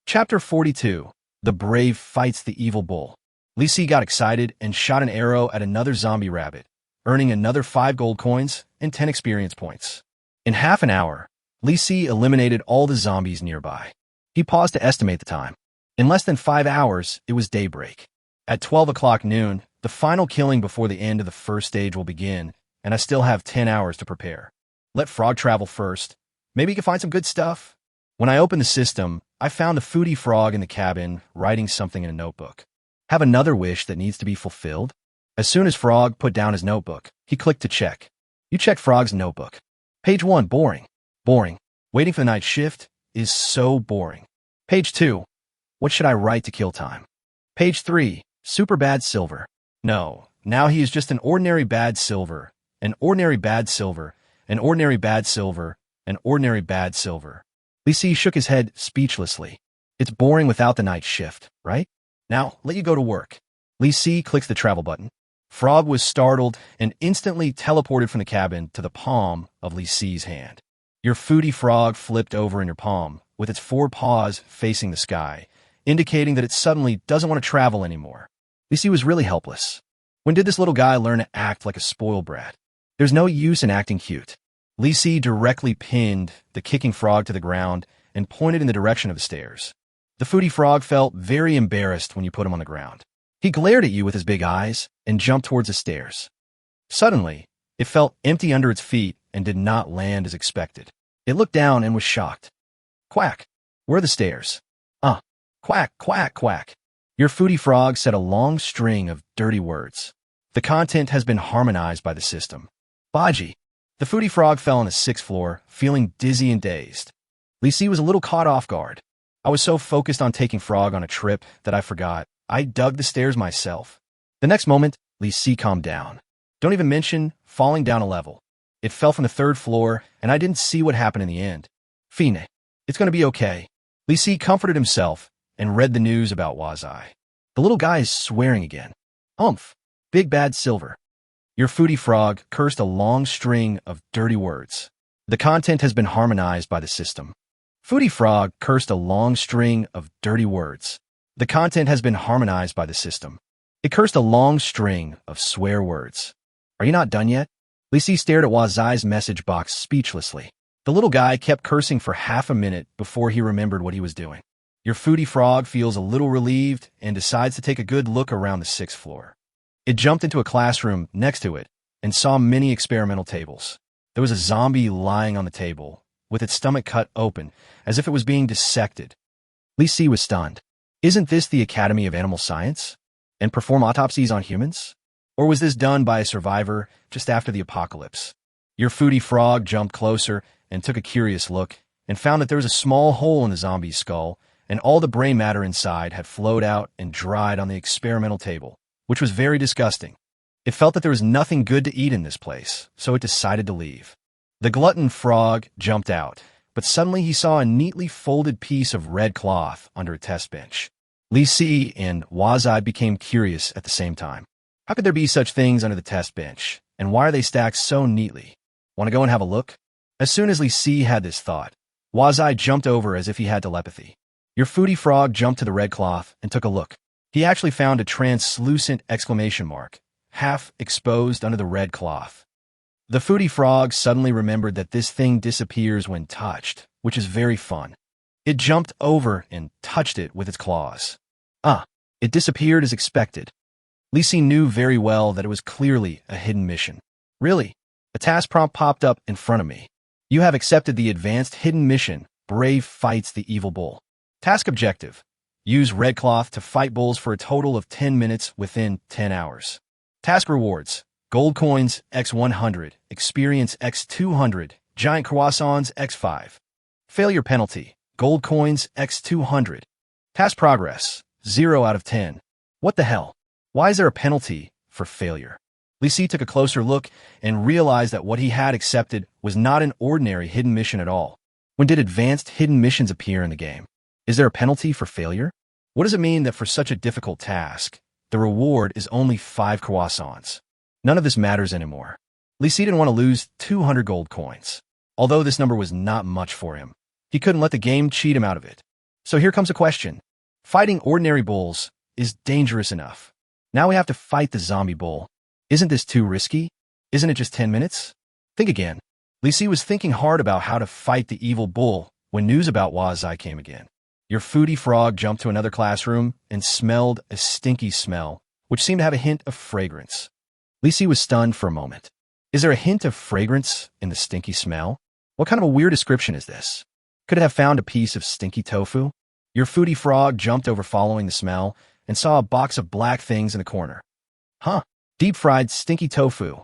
Chapter 42. The Brave Fights the Evil Bull. Li Si got excited and shot an arrow at another zombie rabbit, earning another 5 gold coins and 10 experience points. In half an hour, Li Si eliminated all the zombies nearby. He paused to estimate the time. In less than 5 hours, it was daybreak. At 12 o'clock noon, the final killing before the end of the first stage will begin, and I still have 10 hours to prepare. Let Frog travel first. Maybe you can find some good stuff. When I opened the system, I found the foodie frog in the cabin writing something in a notebook. Have another wish that needs to be fulfilled? As soon as Frog put down his notebook, he clicked to check. You check Frog's notebook. Page 1, boring. Boring. Waiting for the night shift is so boring. Page 2, what should I write to kill time? Page 3, super bad silver. No, now he is just an ordinary bad silver, an ordinary bad silver, an ordinary bad silver, an ordinary bad silver. Li Si shook his head speechlessly. It's boring without the night shift, right? Now, let you go to work. Li Si clicks the travel button. Frog was startled and instantly teleported from the cabin to the palm of Li Si's hand. Your foodie frog flipped over in your palm, with its 4 paws facing the sky, indicating that it suddenly doesn't want to travel anymore. Li Si was really helpless. When did this little guy learn to act like a spoiled brat? There's no use in acting cute. Li Si directly pinned the kicking frog to the ground and pointed in the direction of the stairs. The foodie frog felt very embarrassed when you put him on the ground. He glared at you with his big eyes and jumped towards the stairs. Suddenly, it felt empty under its feet and did not land as expected. It looked down and was shocked. Quack! Where are the stairs? Quack, quack, quack. Your foodie frog said a long string of dirty words. The content has been harmonized by the system. Baji! The foodie frog fell on the 6th floor, feeling dizzy and dazed. Li Si was a little caught off guard. I was so focused on taking Frog on a trip that I forgot. I dug the stairs myself. The next moment, Li Si calmed down. Don't even mention falling down a level. It fell from the 3rd floor, and I didn't see what happened in the end. Fine. It's going to be okay. Li Si comforted himself and read the news about Wazai. The little guy is swearing again. Umph. Big bad silver. Your foodie frog cursed a long string of dirty words. The content has been harmonized by the system. Foodie frog cursed a long string of dirty words. The content has been harmonized by the system. It cursed a long string of swear words. Are you not done yet? Li Si stared at Wazai's message box speechlessly. The little guy kept cursing for half a minute before he remembered what he was doing. Your foodie frog feels a little relieved and decides to take a good look around the 6th floor. It jumped into a classroom next to it and saw many experimental tables. There was a zombie lying on the table, with its stomach cut open, as if it was being dissected. Li Si was stunned. Isn't this the Academy of Animal Science? And perform autopsies on humans? Or was this done by a survivor just after the apocalypse? Your foodie frog jumped closer and took a curious look and found that there was a small hole in the zombie's skull, and all the brain matter inside had flowed out and dried on the experimental table, which was very disgusting. It felt that there was nothing good to eat in this place, so it decided to leave. The glutton frog jumped out, but suddenly he saw a neatly folded piece of red cloth under a test bench. Li Si and Wazai became curious at the same time. How could there be such things under the test bench, and why are they stacked so neatly? Want to go and have a look? As soon as Li Si had this thought, Wazai jumped over as if he had telepathy. Your foodie frog jumped to the red cloth and took a look. He actually found a translucent exclamation mark, half exposed under the red cloth. The foodie frog suddenly remembered that this thing disappears when touched, which is very fun. It jumped over and touched it with its claws. It disappeared as expected. Li Si knew very well that it was clearly a hidden mission. Really? A task prompt popped up in front of me. You have accepted the advanced hidden mission, Brave Fights the Evil Bull. Task objective: use red cloth to fight bulls for a total of 10 minutes within 10 hours. Task rewards: gold coins x100, experience x200, giant croissants x5. Failure penalty: gold coins x200. Task progress: 0 out of 10. What the hell? Why is there a penalty for failure? Li Si took a closer look and realized that what he had accepted was not an ordinary hidden mission at all. When did advanced hidden missions appear in the game? Is there a penalty for failure? What does it mean that for such a difficult task, the reward is only 5 croissants? None of this matters anymore. Li Si didn't want to lose 200 gold coins. Although this number was not much for him, he couldn't let the game cheat him out of it. So here comes a question. Fighting ordinary bulls is dangerous enough. Now we have to fight the zombie bull. Isn't this too risky? Isn't it just 10 minutes? Think again. Li Si was thinking hard about how to fight the evil bull when news about Wazai came again. Your foodie frog jumped to another classroom and smelled a stinky smell, which seemed to have a hint of fragrance. Li Si was stunned for a moment. Is there a hint of fragrance in the stinky smell? What kind of a weird description is this? Could it have found a piece of stinky tofu? Your foodie frog jumped over following the smell and saw a box of black things in the corner. Huh, deep-fried stinky tofu.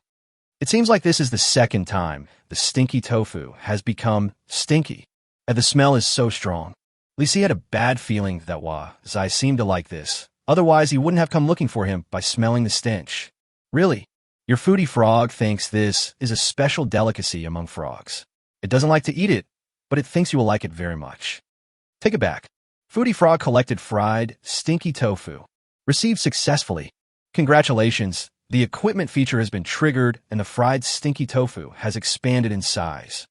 It seems like this is the second time the stinky tofu has become stinky, and the smell is so strong. At least he had a bad feeling that Zai seemed to like this. Otherwise, he wouldn't have come looking for him by smelling the stench. Really? Your foodie frog thinks this is a special delicacy among frogs. It doesn't like to eat it, but it thinks you will like it very much. Take it back. Foodie frog collected fried, stinky tofu. Received successfully. Congratulations, the equipment feature has been triggered and the fried stinky tofu has expanded in size.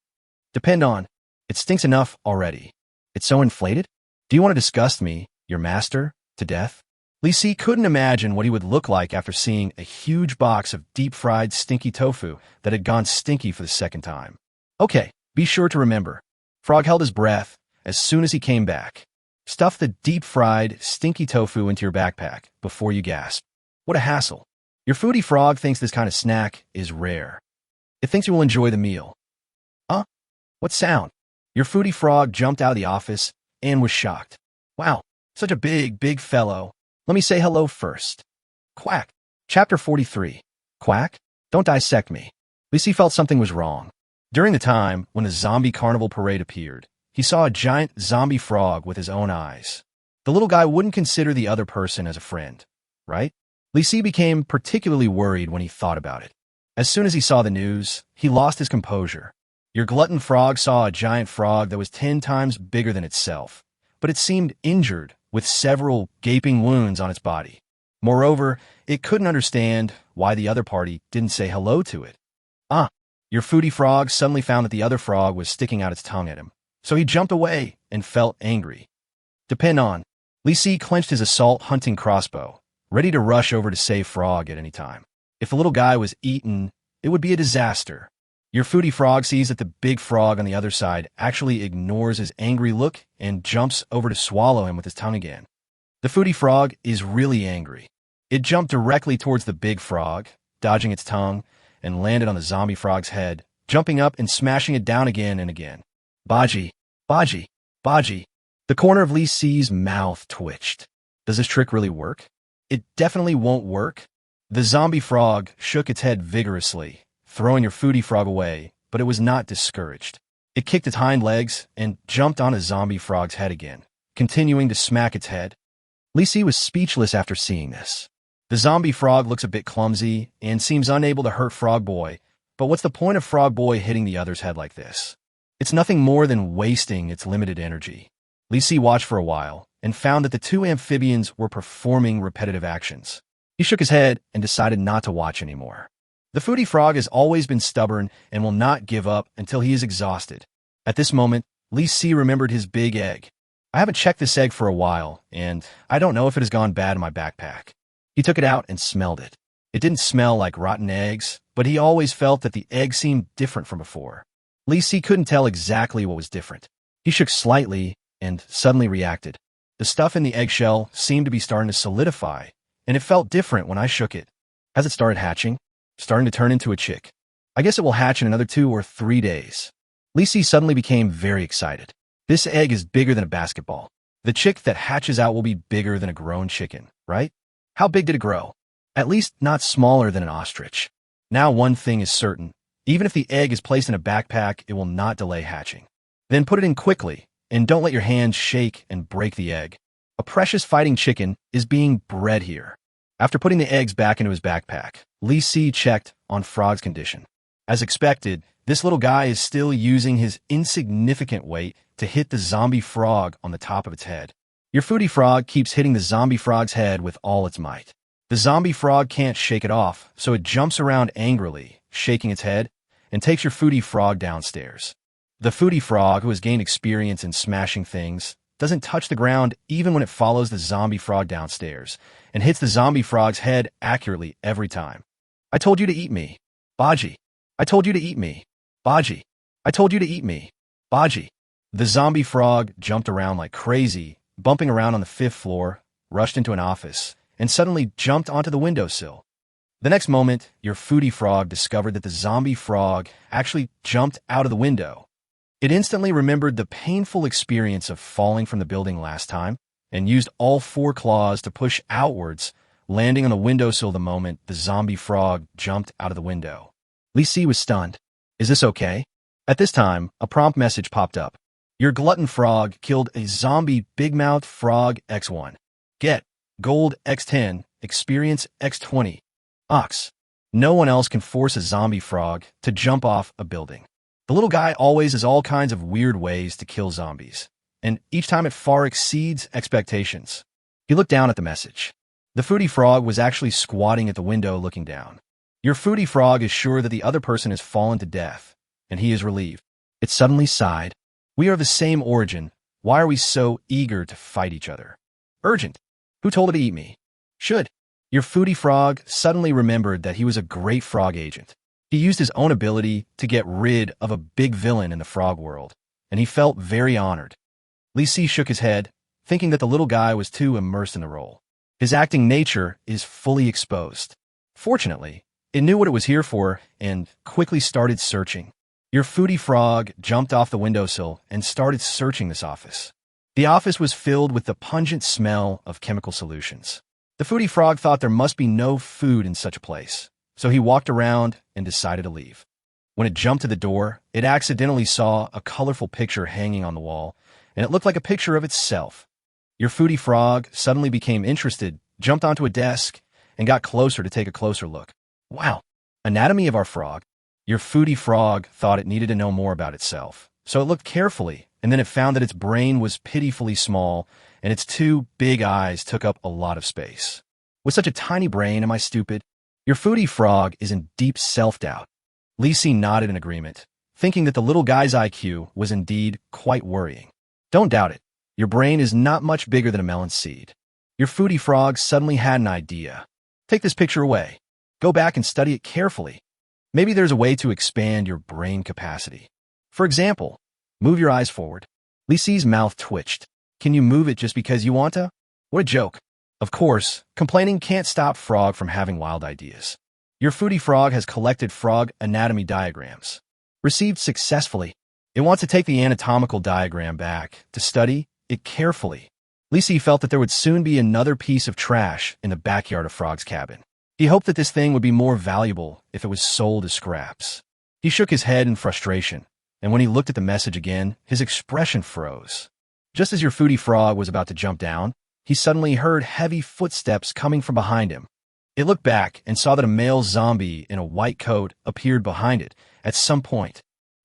Depend on, it stinks enough already. It's so inflated? Do you want to disgust me, your master, to death? Li Si couldn't imagine what he would look like after seeing a huge box of deep-fried stinky tofu that had gone stinky for the second time. Okay, be sure to remember. Frog held his breath as soon as he came back. Stuff the deep-fried, stinky tofu into your backpack before you gasp. What a hassle. Your foodie frog thinks this kind of snack is rare. It thinks you will enjoy the meal. Huh? What sound? Your foodie frog jumped out of the office and was shocked. Wow, such a big fellow. Let me say hello first. Quack. Chapter 43. Quack? Don't dissect me. Li Si felt something was wrong. During the time when the zombie carnival parade appeared, he saw a giant zombie frog with his own eyes. The little guy wouldn't consider the other person as a friend, right? Li Si became particularly worried when he thought about it. As soon as he saw the news, he lost his composure. Your glutton frog saw a giant frog that was 10 times bigger than itself, but it seemed injured with several gaping wounds on its body. Moreover, it couldn't understand why the other party didn't say hello to it. Your foodie frog suddenly found that the other frog was sticking out its tongue at him, so he jumped away and felt angry. Depend on, Li Si clenched his assault hunting crossbow, ready to rush over to save Frog at any time. If the little guy was eaten, it would be a disaster. Your foodie frog sees that the big frog on the other side actually ignores his angry look and jumps over to swallow him with his tongue again. The foodie frog is really angry. It jumped directly towards the big frog, dodging its tongue, and landed on the zombie frog's head, jumping up and smashing it down again and again. Baji, Baji, Baji. The corner of Li Si's mouth twitched. Does this trick really work? It definitely won't work. The zombie frog shook its head vigorously, throwing your foodie frog away, but it was not discouraged. It kicked its hind legs and jumped on a zombie frog's head again, continuing to smack its head. Li Si was speechless after seeing this. The zombie frog looks a bit clumsy and seems unable to hurt Frog Boy, but what's the point of Frog Boy hitting the other's head like this? It's nothing more than wasting its limited energy. Li Si watched for a while and found that the two amphibians were performing repetitive actions. He shook his head and decided not to watch anymore. The foodie frog has always been stubborn and will not give up until he is exhausted. At this moment, Li Si remembered his big egg. I haven't checked this egg for a while, and I don't know if it has gone bad in my backpack. He took it out and smelled it. It didn't smell like rotten eggs, but he always felt that the egg seemed different from before. Li Si couldn't tell exactly what was different. He shook slightly and suddenly reacted. The stuff in the eggshell seemed to be starting to solidify, and it felt different when I shook it. Has it started hatching? Starting to turn into a chick. I guess it will hatch in another 2 or 3 days. Li Si suddenly became very excited. This egg is bigger than a basketball. The chick that hatches out will be bigger than a grown chicken, right? How big did it grow? At least not smaller than an ostrich. Now one thing is certain. Even if the egg is placed in a backpack, it will not delay hatching. Then put it in quickly, and don't let your hands shake and break the egg. A precious fighting chicken is being bred here. After putting the eggs back into his backpack, Li Si checked on Frog's condition. As expected, this little guy is still using his insignificant weight to hit the zombie frog on the top of its head. Your foodie frog keeps hitting the zombie frog's head with all its might. The zombie frog can't shake it off, so it jumps around angrily, shaking its head, and takes your foodie frog downstairs. The foodie frog, who has gained experience in smashing things, doesn't touch the ground even when it follows the zombie frog downstairs, and hits the zombie frog's head accurately every time. I told you to eat me. Baji. I told you to eat me. Baji. I told you to eat me. Baji. The zombie frog jumped around like crazy, bumping around on the 5th floor, rushed into an office, and suddenly jumped onto the windowsill. The next moment, your foodie frog discovered that the zombie frog actually jumped out of the window. It instantly remembered the painful experience of falling from the building last time. and used all four claws to push outwards, landing on the windowsill the moment the zombie frog jumped out of the window. Li Si was stunned. Is this okay? At this time, a prompt message popped up. Your glutton frog killed a zombie big-mouthed frog X1. Get gold X10, experience X20. Ox. No one else can force a zombie frog to jump off a building. The little guy always has all kinds of weird ways to kill zombies, and each time it far exceeds expectations. He looked down at the message. The foodie frog was actually squatting at the window looking down. Your foodie frog is sure that the other person has fallen to death, and he is relieved. It suddenly sighed. We are of the same origin. Why are we so eager to fight each other? Urgent. Who told it to eat me? Should. Your foodie frog suddenly remembered that he was a great frog agent. He used his own ability to get rid of a big villain in the frog world, and he felt very honored. Li Si shook his head, thinking that the little guy was too immersed in the role. His acting nature is fully exposed. Fortunately, it knew what it was here for and quickly started searching. Your foodie frog jumped off the windowsill and started searching this office. The office was filled with the pungent smell of chemical solutions. The foodie frog thought there must be no food in such a place, so he walked around and decided to leave. When it jumped to the door, it accidentally saw a colorful picture hanging on the wall, and it looked like a picture of itself. Your foodie frog suddenly became interested, jumped onto a desk, and got closer to take a closer look. Wow, anatomy of our frog. Your foodie frog thought it needed to know more about itself, so it looked carefully, and then it found that its brain was pitifully small, and its two big eyes took up a lot of space. With such a tiny brain, am I stupid? Your foodie frog is in deep self-doubt. Li Si nodded in agreement, thinking that the little guy's IQ was indeed quite worrying. Don't doubt it. Your brain is not much bigger than a melon seed. Your foodie frog suddenly had an idea. Take this picture away. Go back and study it carefully. Maybe there's a way to expand your brain capacity. For example, move your eyes forward. Li Si's mouth twitched. Can you move it just because you want to? What a joke. Of course, complaining can't stop Frog from having wild ideas. Your foodie frog has collected frog anatomy diagrams. Received successfully. It wants to take the anatomical diagram back to study it carefully. Li Si felt that there would soon be another piece of trash in the backyard of Frog's cabin. He hoped that this thing would be more valuable if it was sold as scraps. He shook his head in frustration, and when he looked at the message again, his expression froze. Just as your foodie frog was about to jump down, he suddenly heard heavy footsteps coming from behind him. It looked back and saw that a male zombie in a white coat appeared behind it at some point.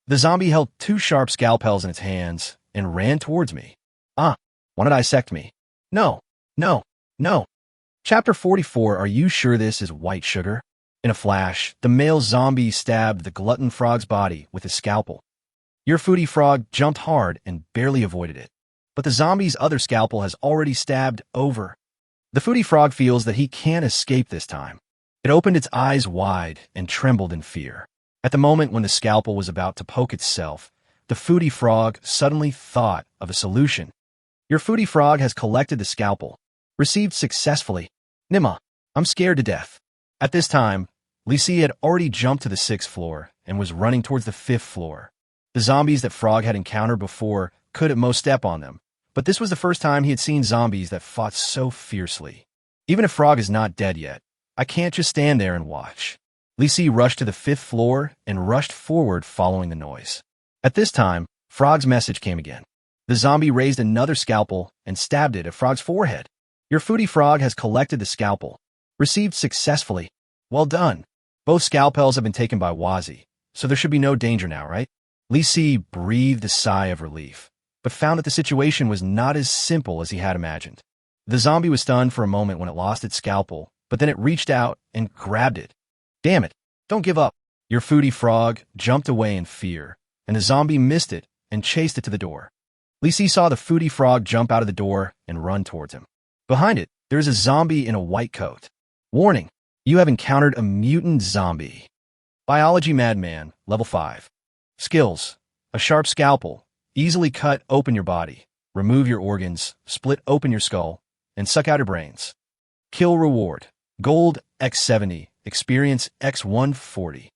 The zombie held two sharp scalpels in its hands and ran towards me. Want to dissect me? No, no, no. Chapter 44, Are you sure this is white sugar? In a flash, the male zombie stabbed the glutton frog's body with his scalpel. Your foodie frog jumped hard and barely avoided it. But the zombie's other scalpel has already stabbed over. The foodie frog feels that he can't escape this time. It opened its eyes wide and trembled in fear. At the moment when the scalpel was about to poke itself, the foodie frog suddenly thought of a solution. Your foodie frog has collected the scalpel. Received successfully. Nima, I'm scared to death. At this time, Li Si had already jumped to the 6th floor and was running towards the 5th floor. The zombies that Frog had encountered before could at most step on them, but this was the first time he had seen zombies that fought so fiercely. Even if Frog is not dead yet, I can't just stand there and watch. Li Si rushed to the 5th floor and rushed forward following the noise. At this time, Frog's message came again. The zombie raised another scalpel and stabbed it at Frog's forehead. Your foodie frog has collected the scalpel. Received successfully. Well done. Both scalpels have been taken by Wazi, so there should be no danger now, right? Li Si breathed a sigh of relief, but found that the situation was not as simple as he had imagined. The zombie was stunned for a moment when it lost its scalpel, but then it reached out and grabbed it. Damn it, don't give up. Your foodie frog jumped away in fear, and the zombie missed it and chased it to the door. Li Si saw the foodie frog jump out of the door and run towards him. Behind it, there is a zombie in a white coat. Warning, you have encountered a mutant zombie. Biology Madman, Level 5. Skills, a sharp scalpel, easily cut open your body, remove your organs, split open your skull, and suck out your brains. Kill reward, gold X70, experience X140.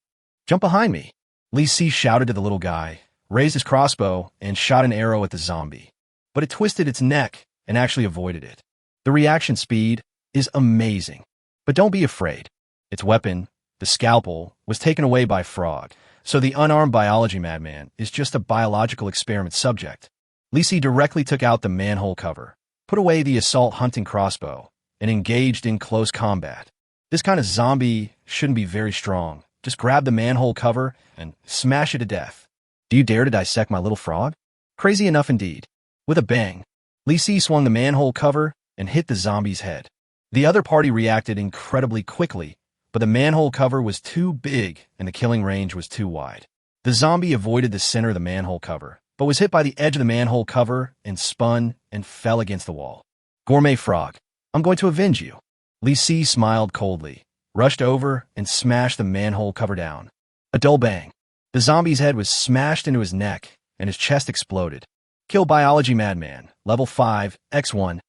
Jump behind me. Li Si shouted to the little guy, raised his crossbow, and shot an arrow at the zombie. But it twisted its neck and actually avoided it. The reaction speed is amazing. But don't be afraid. Its weapon, the scalpel, was taken away by Frog, so the unarmed biology madman is just a biological experiment subject. Li Si directly took out the manhole cover, put away the assault hunting crossbow, and engaged in close combat. This kind of zombie shouldn't be very strong. Just grab the manhole cover and smash it to death. Do you dare to dissect my little frog? Crazy enough indeed. With a bang, Li Si swung the manhole cover and hit the zombie's head. The other party reacted incredibly quickly, but the manhole cover was too big and the killing range was too wide. The zombie avoided the center of the manhole cover, but was hit by the edge of the manhole cover and spun and fell against the wall. Gourmet Frog, I'm going to avenge you. Li Si smiled coldly, rushed over, and smashed the manhole cover down. A dull bang. The zombie's head was smashed into his neck, and his chest exploded. Kill Biology Madman, Level 5, X1.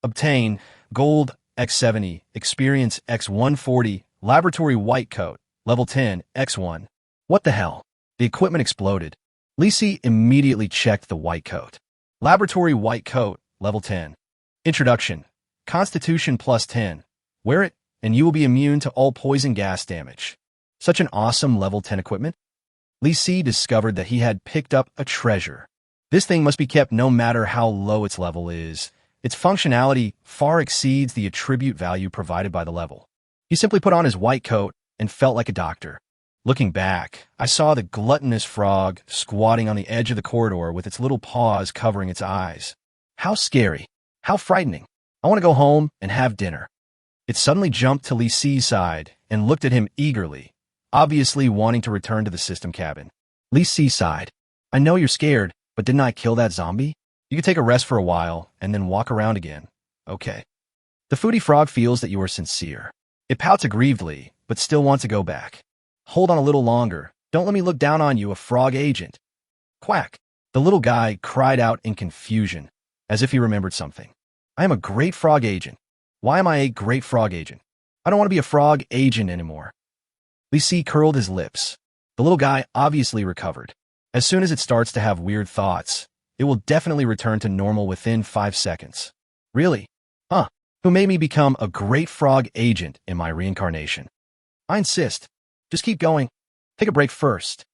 Obtain Gold, X70, Experience, X140, Laboratory White Coat, Level 10, X1. What the hell? The equipment exploded. Li Si immediately checked the white coat. Laboratory White Coat, Level 10. Introduction. Constitution plus 10. Wear it, and you will be immune to all poison gas damage. Such an awesome Level 10 equipment. Li Si discovered that he had picked up a treasure. This thing must be kept no matter how low its level is. Its functionality far exceeds the attribute value provided by the level. He simply put on his white coat and felt like a doctor. Looking back, I saw the gluttonous frog squatting on the edge of the corridor with its little paws covering its eyes. How scary. How frightening. I want to go home and have dinner. It suddenly jumped to Li Si's side and looked at him eagerly, obviously wanting to return to the system cabin. Li Si sighed. I know you're scared, but didn't I kill that zombie? You can take a rest for a while and then walk around again. Okay. The foodie frog feels that you are sincere. It pouts aggrievedly, but still wants to go back. Hold on a little longer. Don't let me look down on you, a frog agent. Quack. The little guy cried out in confusion, as if he remembered something. I am a great frog agent. Why am I a great frog agent? I don't want to be a frog agent anymore. Li Si curled his lips. The little guy obviously recovered. As soon as it starts to have weird thoughts, it will definitely return to normal within 5 seconds. Really? Huh. Who made me become a great frog agent in my reincarnation? I insist. Just keep going. Take a break first.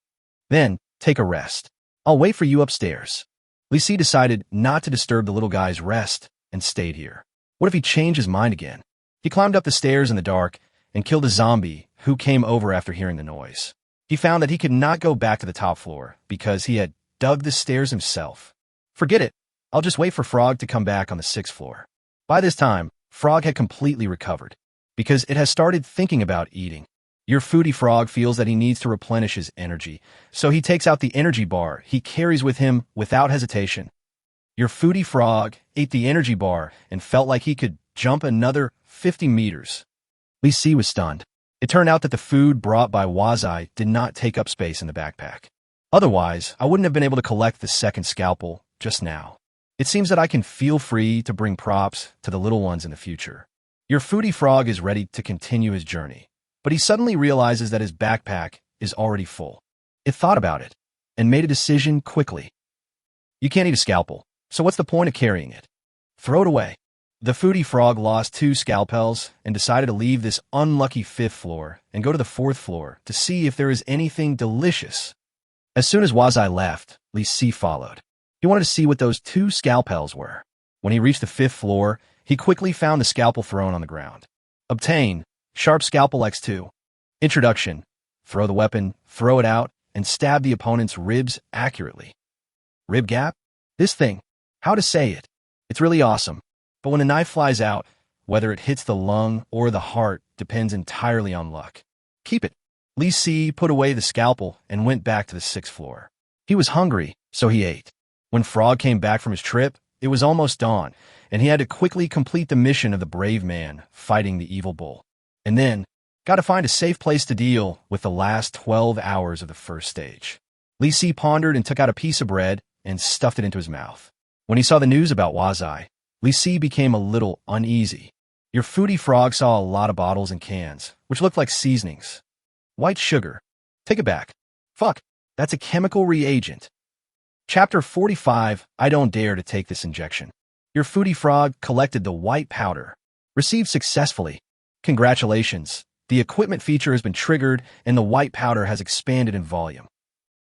Then, take a rest. I'll wait for you upstairs. Li Si decided not to disturb the little guy's rest and stayed here. What if he changed his mind again? He climbed up the stairs in the dark and killed a zombie who came over after hearing the noise. He found that he could not go back to the top floor because he had dug the stairs himself. Forget it. I'll just wait for Frog to come back on the 6th floor. By this time, Frog had completely recovered because it has started thinking about eating. Your foodie frog feels that he needs to replenish his energy, so he takes out the energy bar he carries with him without hesitation. Your foodie frog ate the energy bar and felt like he could jump another 50 meters. Li Si was stunned. It turned out that the food brought by Wazai did not take up space in the backpack. Otherwise, I wouldn't have been able to collect the second scalpel just now. It seems that I can feel free to bring props to the little ones in the future. Your foodie frog is ready to continue his journey, but he suddenly realizes that his backpack is already full. It thought about it and made a decision quickly. You can't eat a scalpel, so what's the point of carrying it? Throw it away. The foodie frog lost 2 scalpels and decided to leave this unlucky 5th floor and go to the 4th floor to see if there is anything delicious. As soon as Wazai left, Li Si followed. He wanted to see what those 2 scalpels were. When he reached the 5th floor, he quickly found the scalpel thrown on the ground. Obtain Sharp Scalpel X2. Introduction. Throw the weapon, throw it out, and stab the opponent's ribs accurately. Rib gap? This thing. How to say it? It's really awesome. But when a knife flies out, whether it hits the lung or the heart depends entirely on luck. Keep it. Li Si put away the scalpel and went back to the 6th floor. He was hungry, so he ate. When Frog came back from his trip, it was almost dawn, and he had to quickly complete the mission of the brave man fighting the evil bull. And then, got to find a safe place to deal with the last 12 hours of the first stage. Li Si pondered and took out a piece of bread and stuffed it into his mouth. When he saw the news about Wazai, Li Si became a little uneasy. Your foodie frog saw a lot of bottles and cans, which looked like seasonings. White sugar. Take it back. Fuck, that's a chemical reagent. Chapter 45, I don't dare to take this injection. Your foodie frog collected the white powder. Received successfully. Congratulations. The equipment feature has been triggered and the white powder has expanded in volume.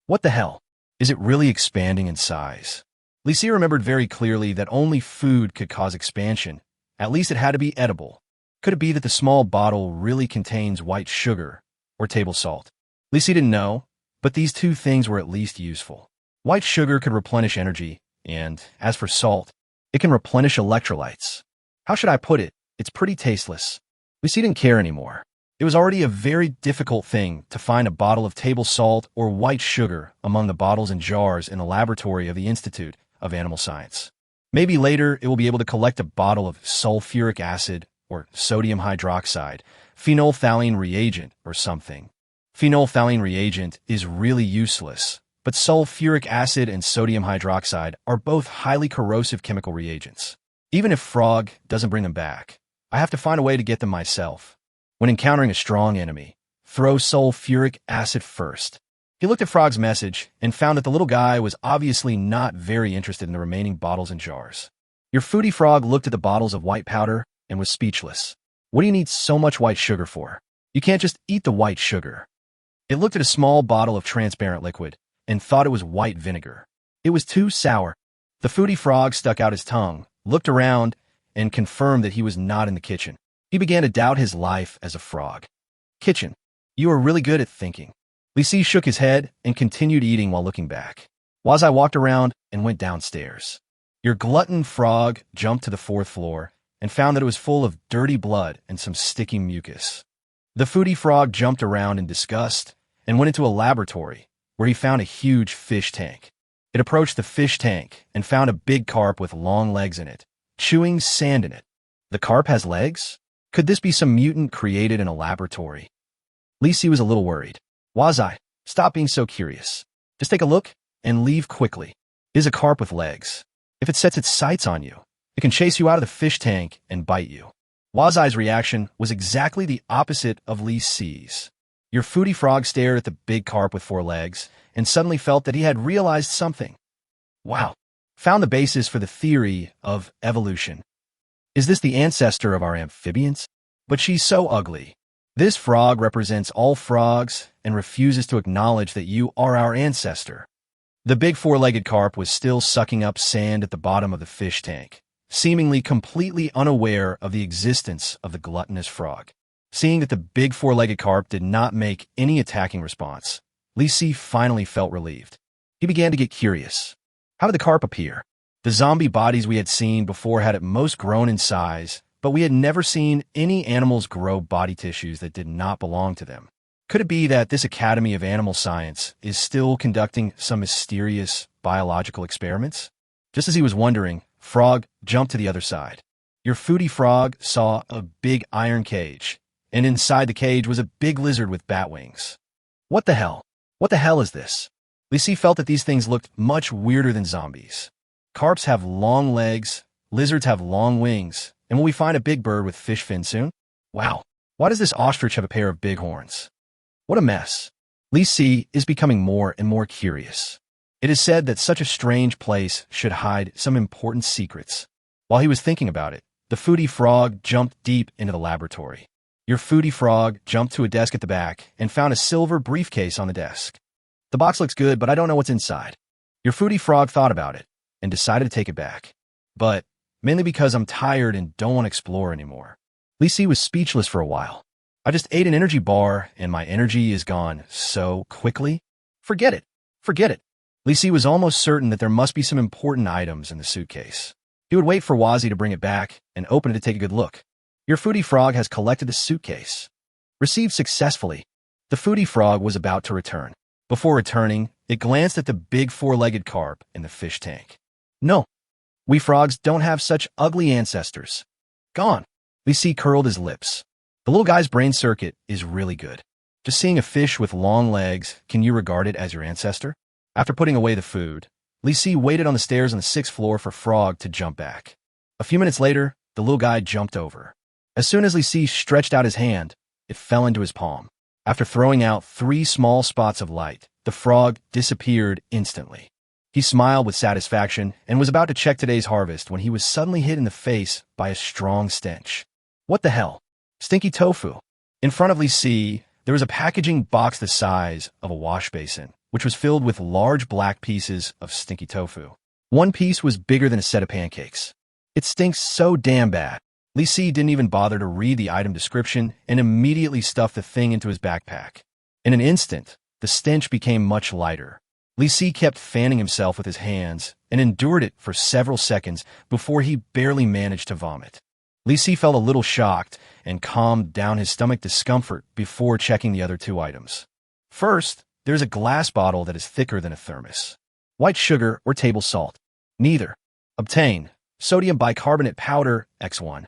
What the hell? Is it really expanding in size? Lisi remembered very clearly that only food could cause expansion. At least it had to be edible. Could it be that the small bottle really contains white sugar or table salt? Lisi didn't know, but these two things were at least useful. White sugar could replenish energy, and as for salt, it can replenish electrolytes. How should I put it? It's pretty tasteless. Lisi didn't care anymore. It was already a very difficult thing to find a bottle of table salt or white sugar among the bottles and jars in the laboratory of the Institute of Animal Science. Maybe later it will be able to collect a bottle of sulfuric acid or sodium hydroxide, phenolphthalein reagent or something. Phenolphthalein reagent is really useless, but sulfuric acid and sodium hydroxide are both highly corrosive chemical reagents. Even if Frog doesn't bring them back, I have to find a way to get them myself. When encountering a strong enemy, throw sulfuric acid first. He looked at Frog's message and found that the little guy was obviously not very interested in the remaining bottles and jars. Your foodie frog looked at the bottles of white powder and was speechless. What do you need so much white sugar for? You can't just eat the white sugar. It looked at a small bottle of transparent liquid and thought it was white vinegar. It was too sour. The foodie frog stuck out his tongue, looked around, and confirmed that he was not in the kitchen. He began to doubt his life as a frog. Kitchen. You are really good at thinking. Lisi shook his head and continued eating while looking back. Wazai walked around and went downstairs. Your glutton frog jumped to the 4th floor and found that it was full of dirty blood and some sticky mucus. The foodie frog jumped around in disgust and went into a laboratory where he found a huge fish tank. It approached the fish tank and found a big carp with long legs in it, chewing sand in it. The carp has legs? Could this be some mutant created in a laboratory? Lisi was a little worried. Wazai, stop being so curious. Just take a look and leave quickly. It is a carp with legs. If it sets its sights on you, it can chase you out of the fish tank and bite you. Wazai's reaction was exactly the opposite of Lisi's. Your foodie frog stared at the big carp with 4 legs and suddenly felt that he had realized something. Wow. Found the basis for the theory of evolution. Is this the ancestor of our amphibians? But she's so ugly. This frog represents all frogs and refuses to acknowledge that you are our ancestor. The big 4-legged carp was still sucking up sand at the bottom of the fish tank, seemingly completely unaware of the existence of the gluttonous frog. Seeing that the big 4-legged carp did not make any attacking response, Lisi finally felt relieved. He began to get curious. How did the carp appear? The zombie bodies we had seen before had at most grown in size, but we had never seen any animals grow body tissues that did not belong to them. Could it be that this Academy of Animal Science is still conducting some mysterious biological experiments? Just as he was wondering, Frog jumped to the other side. Your foodie frog saw a big iron cage, and inside the cage was a big lizard with bat wings. What the hell? What the hell is this? Lisi felt that these things looked much weirder than zombies. Carps have long legs, lizards have long wings, and will we find a big bird with fish fins soon? Wow, why does this ostrich have a pair of big horns? What a mess. Lisi is becoming more and more curious. It is said that such a strange place should hide some important secrets. While he was thinking about it, the foodie frog jumped deep into the laboratory. Your foodie frog jumped to a desk at the back and found a silver briefcase on the desk. The box looks good, but I don't know what's inside. Your foodie frog thought about it and decided to take it back. But mainly because I'm tired and don't want to explore anymore. Lisi was speechless for a while. I just ate an energy bar and my energy is gone so quickly. Forget it. Forget it. Lisi was almost certain that there must be some important items in the suitcase. He would wait for Wazi to bring it back and open it to take a good look. Your foodie frog has collected the suitcase. Received successfully. The foodie frog was about to return. Before returning, it glanced at the big 4-legged carp in the fish tank. No, we frogs don't have such ugly ancestors. Gone. Lisi curled his lips. The little guy's brain circuit is really good. Just seeing a fish with long legs, can you regard it as your ancestor? After putting away the food, Lisi waited on the stairs on the 6th floor for Frog to jump back. A few minutes later, the little guy jumped over. As soon as Lisi stretched out his hand, it fell into his palm. After throwing out 3 small spots of light, the frog disappeared instantly. He smiled with satisfaction and was about to check today's harvest when he was suddenly hit in the face by a strong stench. What the hell? Stinky tofu. In front of Li Si, there was a packaging box the size of a wash basin, which was filled with large black pieces of stinky tofu. One piece was bigger than a set of pancakes. It stinks so damn bad. Li Si didn't even bother to read the item description and immediately stuffed the thing into his backpack. In an instant, the stench became much lighter. Li Si kept fanning himself with his hands and endured it for several seconds before he barely managed to vomit. Li Si felt a little shocked and calmed down his stomach discomfort before checking the other two items. First, there's a glass bottle that is thicker than a thermos. White sugar or table salt? Neither. Obtain sodium bicarbonate powder X1.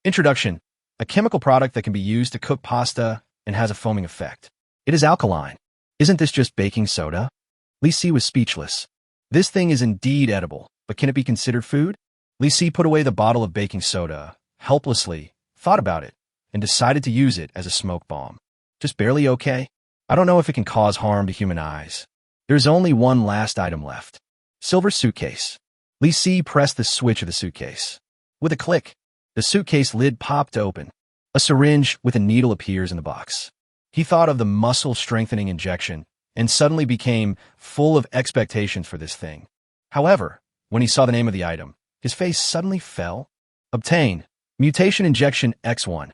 Introduction: a chemical product that can be used to cook pasta and has a foaming effect. It is alkaline. Isn't this just baking soda? Li Si was speechless. This thing is indeed edible, but can it be considered food? Li Si put away the bottle of baking soda, helplessly, thought about it, and decided to use it as a smoke bomb. Just barely okay? I don't know if it can cause harm to human eyes. There's only one last item left. Silver suitcase. Li Si pressed the switch of the suitcase. With a click, the suitcase lid popped open. A syringe with a needle appears in the box. He thought of the muscle-strengthening injection and suddenly became full of expectations for this thing. However, when he saw the name of the item, his face suddenly fell. Obtain mutation injection X1.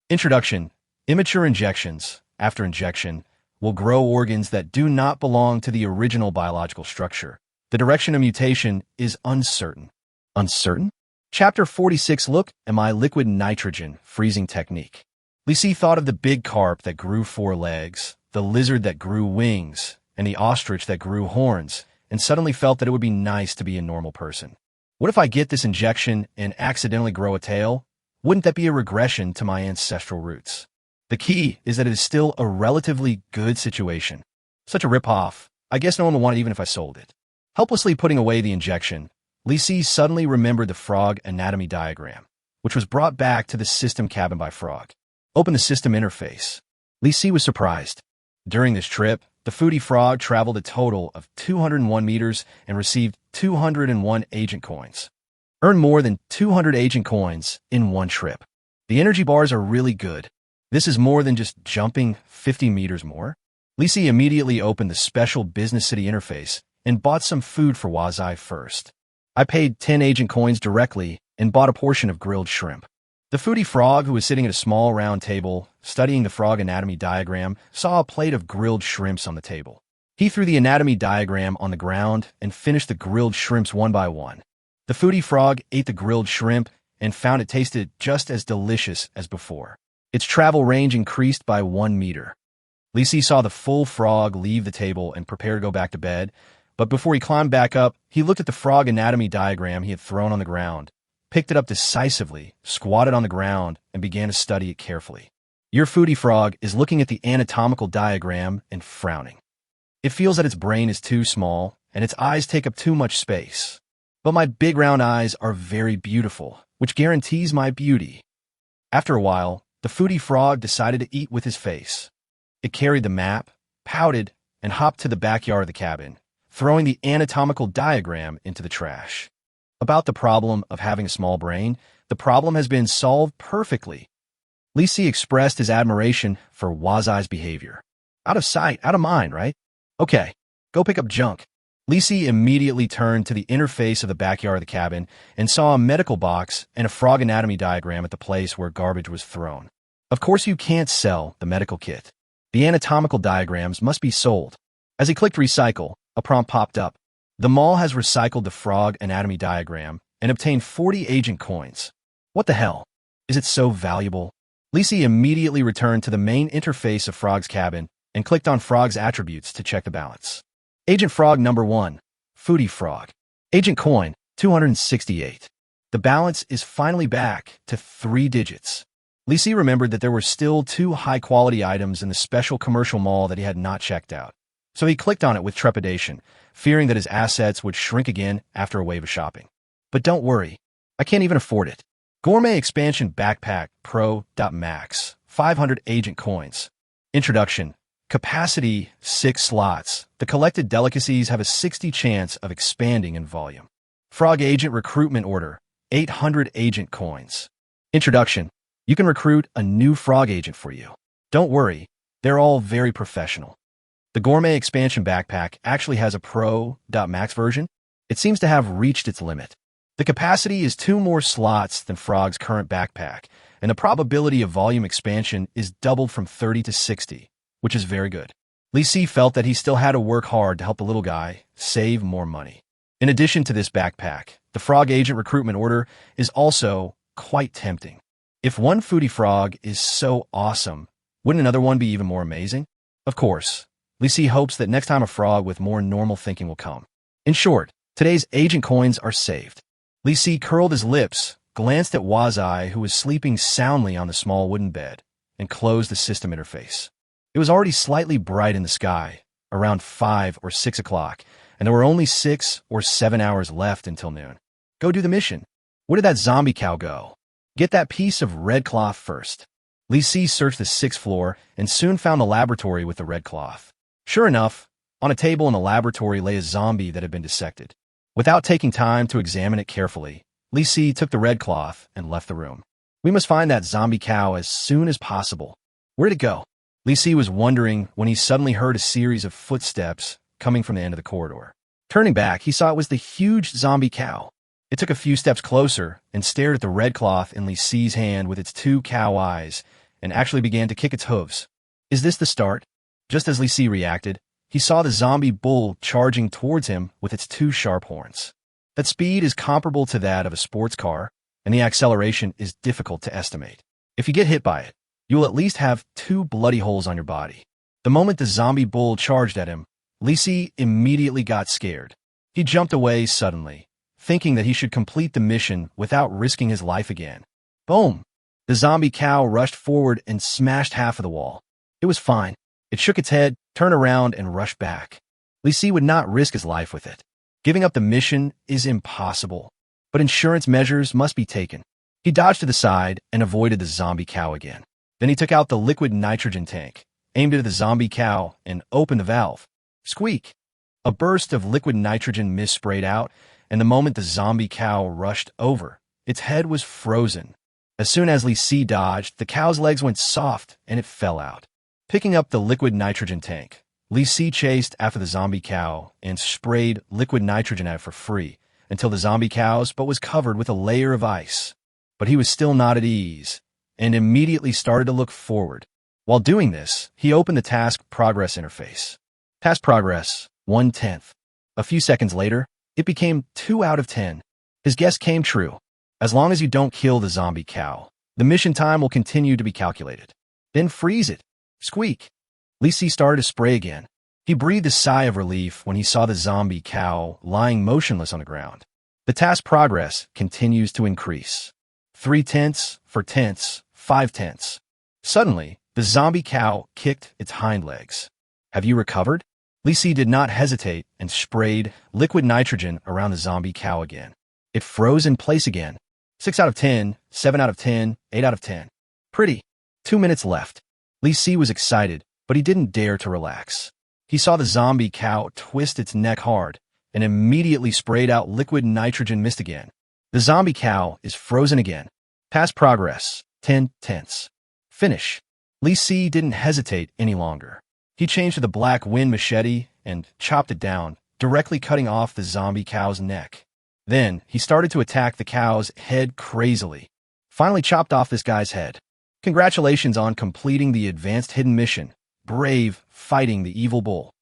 Introduction: immature injections, after injection, will grow organs that do not belong to the original biological structure. The direction of mutation is uncertain. Uncertain? Chapter 46. Look at my liquid nitrogen freezing technique. Li Si thought of the big carp that grew 4 legs, the lizard that grew wings, and the ostrich that grew horns, and suddenly felt that it would be nice to be a normal person. What if I get this injection and accidentally grow a tail? Wouldn't that be a regression to my ancestral roots? The key is that it is still a relatively good situation. Such a rip-off. I guess no one would want it even if I sold it. Helplessly putting away the injection, Li Si suddenly remembered the frog anatomy diagram, which was brought back to the system cabin by Frog. Open the system interface. Li Si was surprised. During this trip, the foodie frog traveled a total of 201 meters and received 201 agent coins. Earned more than 200 agent coins in one trip. The energy bars are really good. This is more than just jumping 50 meters more. Li Si immediately opened the special Business City interface and bought some food for Wazai first. I paid 10 agent coins directly and bought a portion of grilled shrimp. The foodie frog, who was sitting at a small round table, studying the frog anatomy diagram, saw a plate of grilled shrimps on the table. He threw the anatomy diagram on the ground and finished the grilled shrimps one by one. The foodie frog ate the grilled shrimp and found it tasted just as delicious as before. Its travel range increased by 1 meter. Li Si saw the full frog leave the table and prepare to go back to bed, but before he climbed back up, he looked at the frog anatomy diagram he had thrown on the ground, picked it up decisively, squatted on the ground, and began to study it carefully. Your foodie frog is looking at the anatomical diagram and frowning. It feels that its brain is too small and its eyes take up too much space. But my big round eyes are very beautiful, which guarantees my beauty. After a while, the foodie frog decided to eat with his face. It carried the map, pouted, and hopped to the backyard of the cabin, throwing the anatomical diagram into the trash. About the problem of having a small brain, the problem has been solved perfectly. Li Si expressed his admiration for Wazai's behavior. Out of sight, out of mind, right? Okay, go pick up junk. Li Si immediately turned to the interface of the backyard of the cabin and saw a medical box and a frog anatomy diagram at the place where garbage was thrown. Of course you can't sell the medical kit. The anatomical diagrams must be sold. As he clicked recycle, a prompt popped up. The mall has recycled the frog anatomy diagram and obtained 40 agent coins. What the hell? Is it so valuable? Li Si immediately returned to the main interface of Frog's cabin and clicked on Frog's attributes to check the balance. Agent Frog number 1, Foodie Frog. Agent coin, 268. The balance is finally back to 3 digits. Li Si remembered that there were still 2 high-quality items in the special commercial mall that he had not checked out. So he clicked on it with trepidation, fearing that his assets would shrink again after a wave of shopping. But don't worry, I can't even afford it. Gourmet Expansion Backpack Pro.Max, 500 agent coins. Introduction: Capacity, 6 slots. The collected delicacies have a 60 chance of expanding in volume. Frog Agent Recruitment Order, 800 agent coins. Introduction. You can recruit a new frog agent for you. Don't worry, they're all very professional. The Gourmet Expansion Backpack actually has a Pro.Max version. It seems to have reached its limit. The capacity is 2 more slots than Frog's current backpack, and the probability of volume expansion is doubled from 30 to 60, which is very good. Lee Si felt that he still had to work hard to help the little guy save more money. In addition to this backpack, the Frog Agent Recruitment Order is also quite tempting. If one foodie frog is so awesome, wouldn't another one be even more amazing? Of course, Lee Si hopes that next time a frog with more normal thinking will come. In short, today's agent coins are saved. Lee Si curled his lips, glanced at Wazai, who was sleeping soundly on the small wooden bed, and closed the system interface. It was already slightly bright in the sky, around 5 or 6 o'clock, and there were only 6 or 7 hours left until noon. Go do the mission. Where did that zombie cow go? Get that piece of red cloth first. Lee Si searched the 6th floor and soon found the laboratory with the red cloth. Sure enough, on a table in the laboratory lay a zombie that had been dissected. Without taking time to examine it carefully, Lee Si took the red cloth and left the room. We must find that zombie cow as soon as possible. Where did it go? Lee Si was wondering when he suddenly heard a series of footsteps coming from the end of the corridor. Turning back, he saw it was the huge zombie cow. It took a few steps closer and stared at the red cloth in Lee Si's hand with its 2 cow eyes and actually began to kick its hooves. Is this the start? Just as Lee Si reacted, he saw the zombie bull charging towards him with its 2 sharp horns. That speed is comparable to that of a sports car, and the acceleration is difficult to estimate. If you get hit by it, you will at least have 2 bloody holes on your body. The moment the zombie bull charged at him, Lee Si immediately got scared. He jumped away suddenly, thinking that he should complete the mission without risking his life again. Boom! The zombie cow rushed forward and smashed half of the wall. It was fine. It shook its head, turned around, and rushed back. Lee Si would not risk his life with it. Giving up the mission is impossible, but insurance measures must be taken. He dodged to the side and avoided the zombie cow again. Then he took out the liquid nitrogen tank, aimed it at the zombie cow, and opened the valve. Squeak! A burst of liquid nitrogen mist sprayed out, and the moment the zombie cow rushed over, its head was frozen. As soon as Lee Si dodged, the cow's legs went soft and it fell out. Picking up the liquid nitrogen tank, Lee Si chased after the zombie cow and sprayed liquid nitrogen at it for free until the zombie cow's butt was covered with a layer of ice. But he was still not at ease and immediately started to look forward. While doing this, he opened the task progress interface. Task progress, 1/10. A few seconds later, it became 2 out of 10. His guess came true. As long as you don't kill the zombie cow, the mission time will continue to be calculated. Then freeze it. Squeak. Lee Si started to spray again. He breathed a sigh of relief when he saw the zombie cow lying motionless on the ground. The task progress continues to increase. 3/10, 4/10, 5/10. Suddenly, the zombie cow kicked its hind legs. Have you recovered? Lee Si did not hesitate and sprayed liquid nitrogen around the zombie cow again. It froze in place again. 6 out of 10, 7 out of 10, 8 out of 10. Pretty. 2 minutes left. Lee Si was excited, but he didn't dare to relax. He saw the zombie cow twist its neck hard and immediately sprayed out liquid nitrogen mist again. The zombie cow is frozen again. Task progress, 10/10. Finish. Lee Si didn't hesitate any longer. He changed to the black wind machete and chopped it down, directly cutting off the zombie cow's neck. Then he started to attack the cow's head crazily. Finally chopped off this guy's head. Congratulations on completing the advanced hidden mission, Brave Fighting the Evil Bull.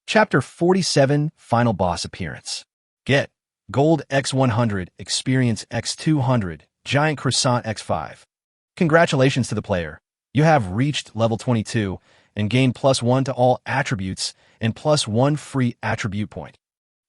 Chapter 47, Final Boss Appearance. Get Gold X100, Experience X200, Giant Croissant X5. Congratulations to the player. You have reached level 22 and gained +1 to all attributes and +1 free attribute point.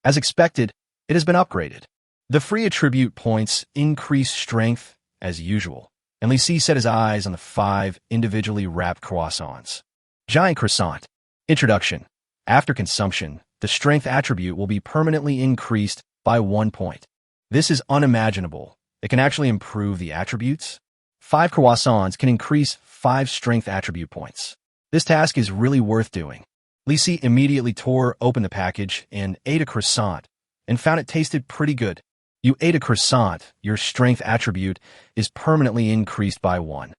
As expected, it has been upgraded. The free attribute points increase strength as usual, and Lee Si set his eyes on the 5 individually wrapped croissants. Giant Croissant. Introduction. After consumption, the strength attribute will be permanently increased by 1 point. This is unimaginable. It can actually improve the attributes. 5 croissants can increase 5 strength attribute points. This task is really worth doing. Lisi immediately tore open the package and ate a croissant, and found it tasted pretty good. You ate a croissant, your strength attribute is permanently increased by 1.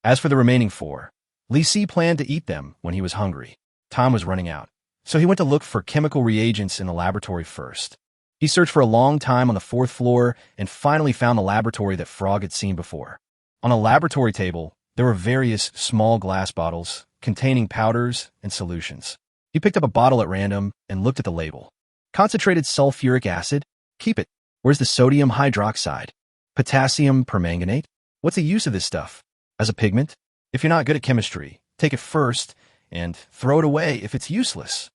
As for the remaining 4, Lisi planned to eat them when he was hungry. Time was running out, so he went to look for chemical reagents in the laboratory first. He searched for a long time on the 4th floor and finally found the laboratory that Frog had seen before. On a laboratory table, there were various small glass bottles containing powders and solutions. He picked up a bottle at random and looked at the label. Concentrated sulfuric acid? Keep it. Where's the sodium hydroxide? Potassium permanganate? What's the use of this stuff? As a pigment? If you're not good at chemistry, take it first and throw it away if it's useless.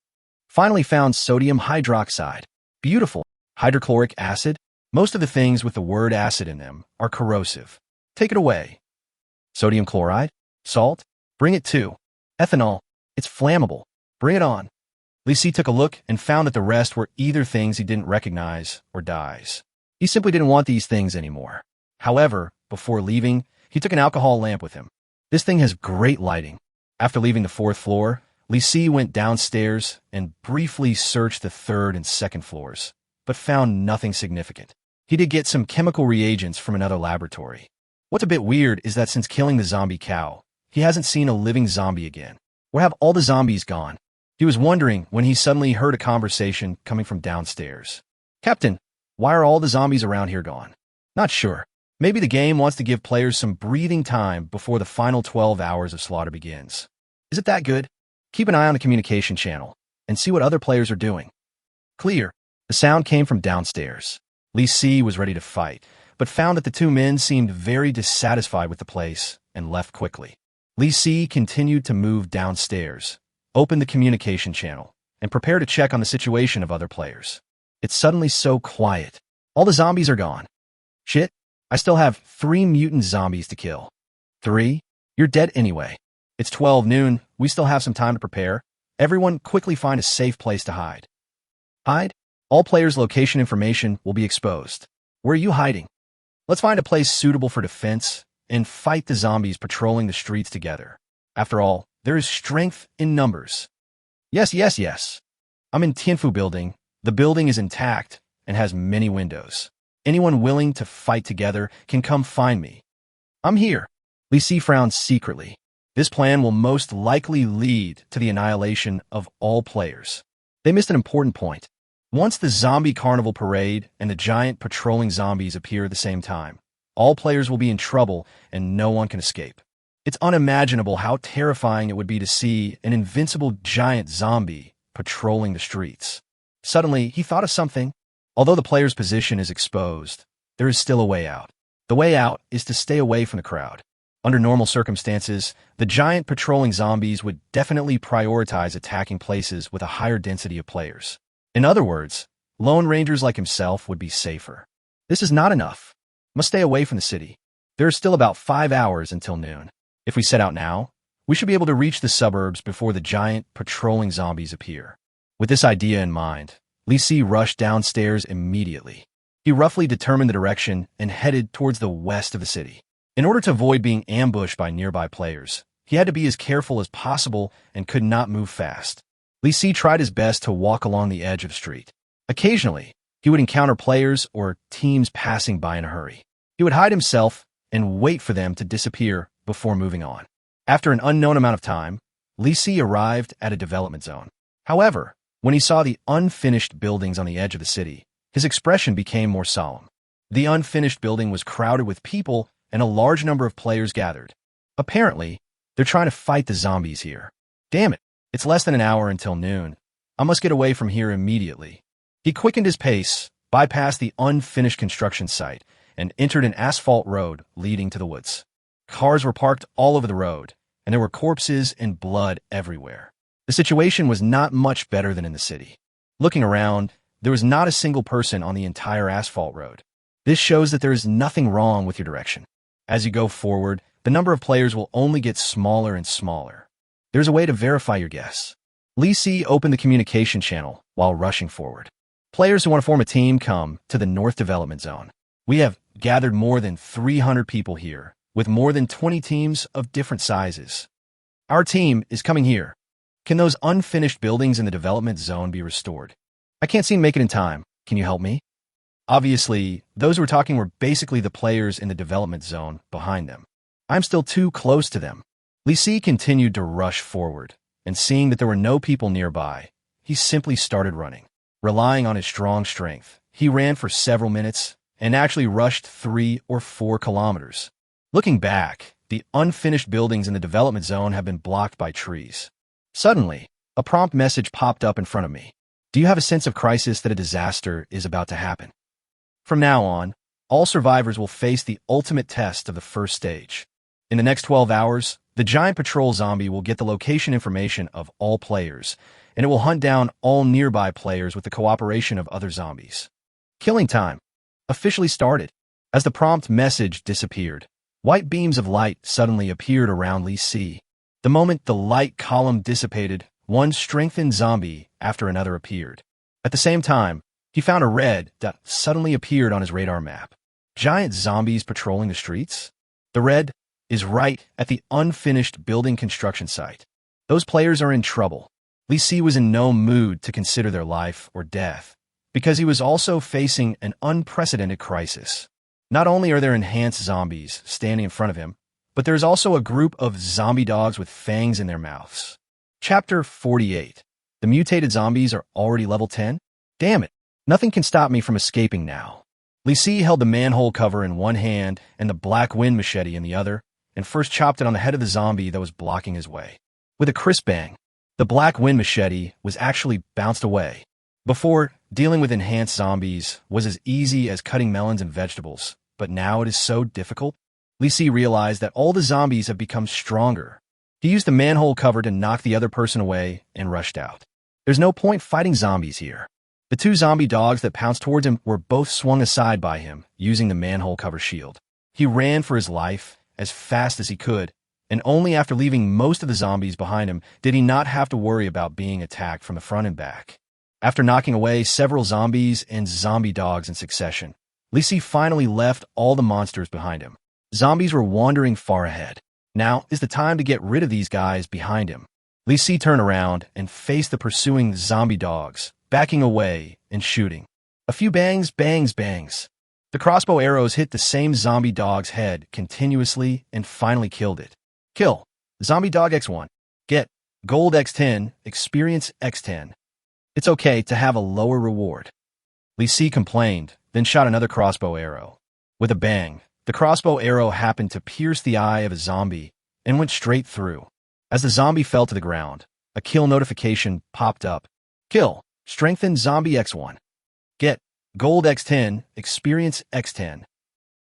Finally found sodium hydroxide. Beautiful. Hydrochloric acid? Most of the things with the word acid in them are corrosive. Take it away. Sodium chloride? Salt? Bring it too. Ethanol? It's flammable. Bring it on. Lisi took a look and found that the rest were either things he didn't recognize or dyes. He simply didn't want these things anymore. However, before leaving, he took an alcohol lamp with him. This thing has great lighting. After leaving the 4th floor, Lisi went downstairs and briefly searched the 3rd and 2nd floors, but found nothing significant. He did get some chemical reagents from another laboratory. What's a bit weird is that since killing the zombie cow, he hasn't seen a living zombie again. Where have all the zombies gone? He was wondering when he suddenly heard a conversation coming from downstairs. Captain, why are all the zombies around here gone? Not sure. Maybe the game wants to give players some breathing time before the final 12 hours of slaughter begins. Is it that good? Keep an eye on the communication channel and see what other players are doing. Clear. The sound came from downstairs. Lisi was ready to fight, but found that the 2 men seemed very dissatisfied with the place and left quickly. Lisi continued to move downstairs, opened the communication channel, and prepared to check on the situation of other players. It's suddenly so quiet. All the zombies are gone. Shit, I still have 3 mutant zombies to kill. 3? You're dead anyway. It's 12 noon, we still have some time to prepare. Everyone quickly find a safe place to hide. Hide? All players' location information will be exposed. Where are you hiding? Let's find a place suitable for defense and fight the zombies patrolling the streets together. After all, there is strength in numbers. Yes. I'm in Tianfu building. The building is intact and has many windows. Anyone willing to fight together can come find me. I'm here. Lisi frowned secretly. This plan will most likely lead to the annihilation of all players. They missed an important point. Once the zombie carnival parade and the giant patrolling zombies appear at the same time, all players will be in trouble and no one can escape. It's unimaginable how terrifying it would be to see an invincible giant zombie patrolling the streets. Suddenly, he thought of something. Although the player's position is exposed, there is still a way out. The way out is to stay away from the crowd. Under normal circumstances, the giant patrolling zombies would definitely prioritize attacking places with a higher density of players. In other words, lone rangers like himself would be safer. This is not enough. Must stay away from the city. There is still about 5 hours until noon. If we set out now, we should be able to reach the suburbs before the giant patrolling zombies appear. With this idea in mind, Lisi rushed downstairs immediately. He roughly determined the direction and headed towards the west of the city. In order to avoid being ambushed by nearby players, he had to be as careful as possible and could not move fast. Lisi tried his best to walk along the edge of the street. Occasionally, he would encounter players or teams passing by in a hurry. He would hide himself and wait for them to disappear before moving on. After an unknown amount of time, Lisi arrived at a development zone. However, when he saw the unfinished buildings on the edge of the city, his expression became more solemn. The unfinished building was crowded with people and a large number of players gathered. Apparently, they're trying to fight the zombies here. Damn it, it's less than an hour until noon. I must get away from here immediately. He quickened his pace, bypassed the unfinished construction site, and entered an asphalt road leading to the woods. Cars were parked all over the road, and there were corpses and blood everywhere. The situation was not much better than in the city. Looking around, there was not a single person on the entire asphalt road. This shows that there is nothing wrong with your direction. As you go forward, the number of players will only get smaller and smaller. There's a way to verify your guess. Lisi opened the communication channel while rushing forward. Players who want to form a team come to the North Development Zone. We have gathered more than 300 people here, with more than 20 teams of different sizes. Our team is coming here. Can those unfinished buildings in the development zone be restored? I can't seem to make it in time. Can you help me? Obviously, those who were talking were basically the players in the development zone behind them. I'm still too close to them. Li Si continued to rush forward, and seeing that there were no people nearby, he simply started running. Relying on his strong strength, he ran for several minutes and actually rushed 3 or 4 kilometers. Looking back, the unfinished buildings in the development zone have been blocked by trees. Suddenly, a prompt message popped up in front of me. Do you have a sense of crisis that a disaster is about to happen? From now on, all survivors will face the ultimate test of the first stage. In the next 12 hours, the giant patrol zombie will get the location information of all players, and it will hunt down all nearby players with the cooperation of other zombies. Killing time officially started. As the prompt message disappeared, white beams of light suddenly appeared around Li Si. The moment the light column dissipated, one strengthened zombie after another appeared. At the same time, he found a red dot suddenly appeared on his radar map. Giant zombies patrolling the streets? The red is right at the unfinished building construction site. Those players are in trouble. Li Si was in no mood to consider their life or death, because he was also facing an unprecedented crisis. Not only are there enhanced zombies standing in front of him, but there's also a group of zombie dogs with fangs in their mouths. Chapter 48. The mutated zombies are already level 10? Damn it, nothing can stop me from escaping now. Li Si held the manhole cover in one hand and the black wind machete in the other, and first chopped it on the head of the zombie that was blocking his way. With a crisp bang, the black wind machete was actually bounced away. Before, dealing with enhanced zombies was as easy as cutting melons and vegetables, but now it is so difficult. Li Si realized that all the zombies have become stronger. He used the manhole cover to knock the other person away and rushed out. There's no point fighting zombies here. The 2 zombie dogs that pounced towards him were both swung aside by him, using the manhole cover shield. He ran for his life as fast as he could, and only after leaving most of the zombies behind him did he not have to worry about being attacked from the front and back. After knocking away several zombies and zombie dogs in succession, Li Si finally left all the monsters behind him. Zombies were wandering far ahead. Now is the time to get rid of these guys behind him. Li Si turned around and faced the pursuing zombie dogs, backing away and shooting. A few bangs, bangs, bangs. The crossbow arrows hit the same zombie dog's head continuously and finally killed it. Kill. Zombie dog X1. Get. Gold X10, experience X10. It's okay to have a lower reward. Li Si complained, then shot another crossbow arrow. With a bang, the crossbow arrow happened to pierce the eye of a zombie and went straight through. As the zombie fell to the ground, a kill notification popped up. Kill. Strengthen zombie X1. Get. Gold X10, experience X10.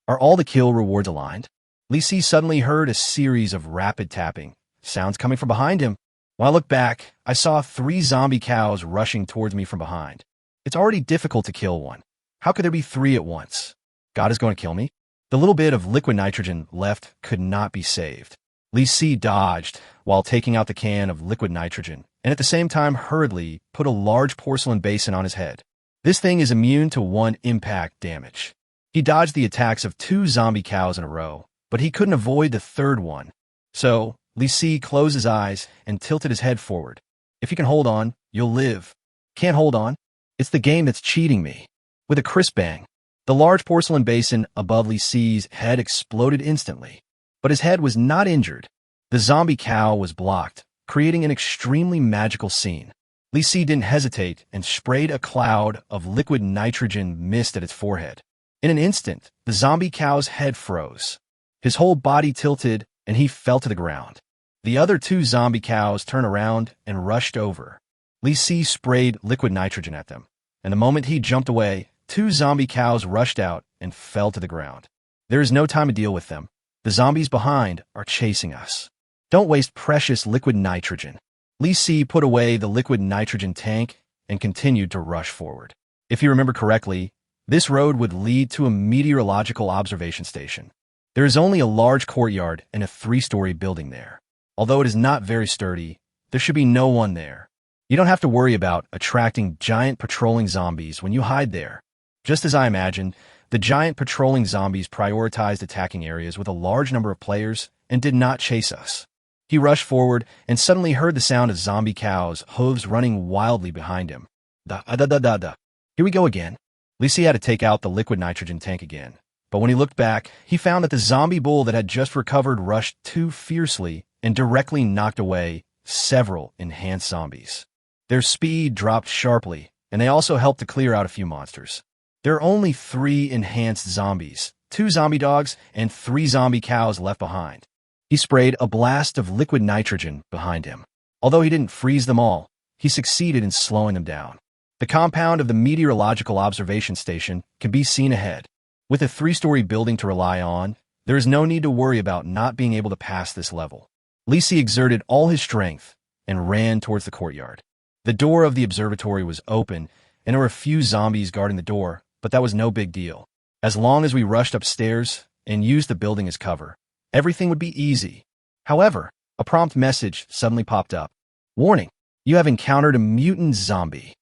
Are all the kill rewards aligned? Li Si suddenly heard a series of rapid tapping sounds coming from behind him. When I looked back, I saw 3 zombie cows rushing towards me from behind. It's already difficult to kill one. How could there be 3 at once? God is going to kill me? The little bit of liquid nitrogen left could not be saved. Li Si dodged while taking out the can of liquid nitrogen, and at the same time hurriedly put a large porcelain basin on his head. This thing is immune to 1 impact damage. He dodged the attacks of 2 zombie cows in a row, but he couldn't avoid the 3rd one. So, Li Si closed his eyes and tilted his head forward. If you can hold on, you'll live. Can't hold on? It's the game that's cheating me. With a crisp bang, the large porcelain basin above Li Si's head exploded instantly. But his head was not injured. The zombie cow was blocked, creating an extremely magical scene. Li Si didn't hesitate and sprayed a cloud of liquid nitrogen mist at its forehead. In an instant, the zombie cow's head froze. His whole body tilted, and he fell to the ground. The other 2 zombie cows turned around and rushed over. Li Si sprayed liquid nitrogen at them, and the moment he jumped away, 2 zombie cows rushed out and fell to the ground. There is no time to deal with them. The zombies behind are chasing us. Don't waste precious liquid nitrogen. Li Si put away the liquid nitrogen tank and continued to rush forward. If you remember correctly, this road would lead to a meteorological observation station. There is only a large courtyard and a 3-story building there. Although it is not very sturdy, there should be no one there. You don't have to worry about attracting giant patrolling zombies when you hide there. Just as I imagined, the giant patrolling zombies prioritized attacking areas with a large number of players and did not chase us. He rushed forward and suddenly heard the sound of zombie cows' hooves running wildly behind him. Da-da-da-da-da. Here we go again. Lisi had to take out the liquid nitrogen tank again. But when he looked back, he found that the zombie bull that had just recovered rushed too fiercely and directly knocked away several enhanced zombies. Their speed dropped sharply, and they also helped to clear out a few monsters. There are only 3 enhanced zombies, 2 zombie dogs, and 3 zombie cows left behind. He sprayed a blast of liquid nitrogen behind him. Although he didn't freeze them all, he succeeded in slowing them down. The compound of the meteorological observation station can be seen ahead. With a 3-story building to rely on, there is no need to worry about not being able to pass this level. Lisi exerted all his strength and ran towards the courtyard. The door of the observatory was open, and there were a few zombies guarding the door, but that was no big deal. As long as we rushed upstairs and used the building as cover, everything would be easy. However, a prompt message suddenly popped up. Warning, you have encountered a mutant zombie.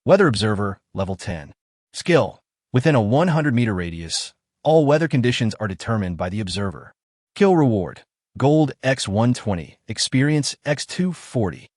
Weather Observer, Level 10. Skill. Within a 100-meter radius, all weather conditions are determined by the observer. Kill reward. Gold X120. Experience X240.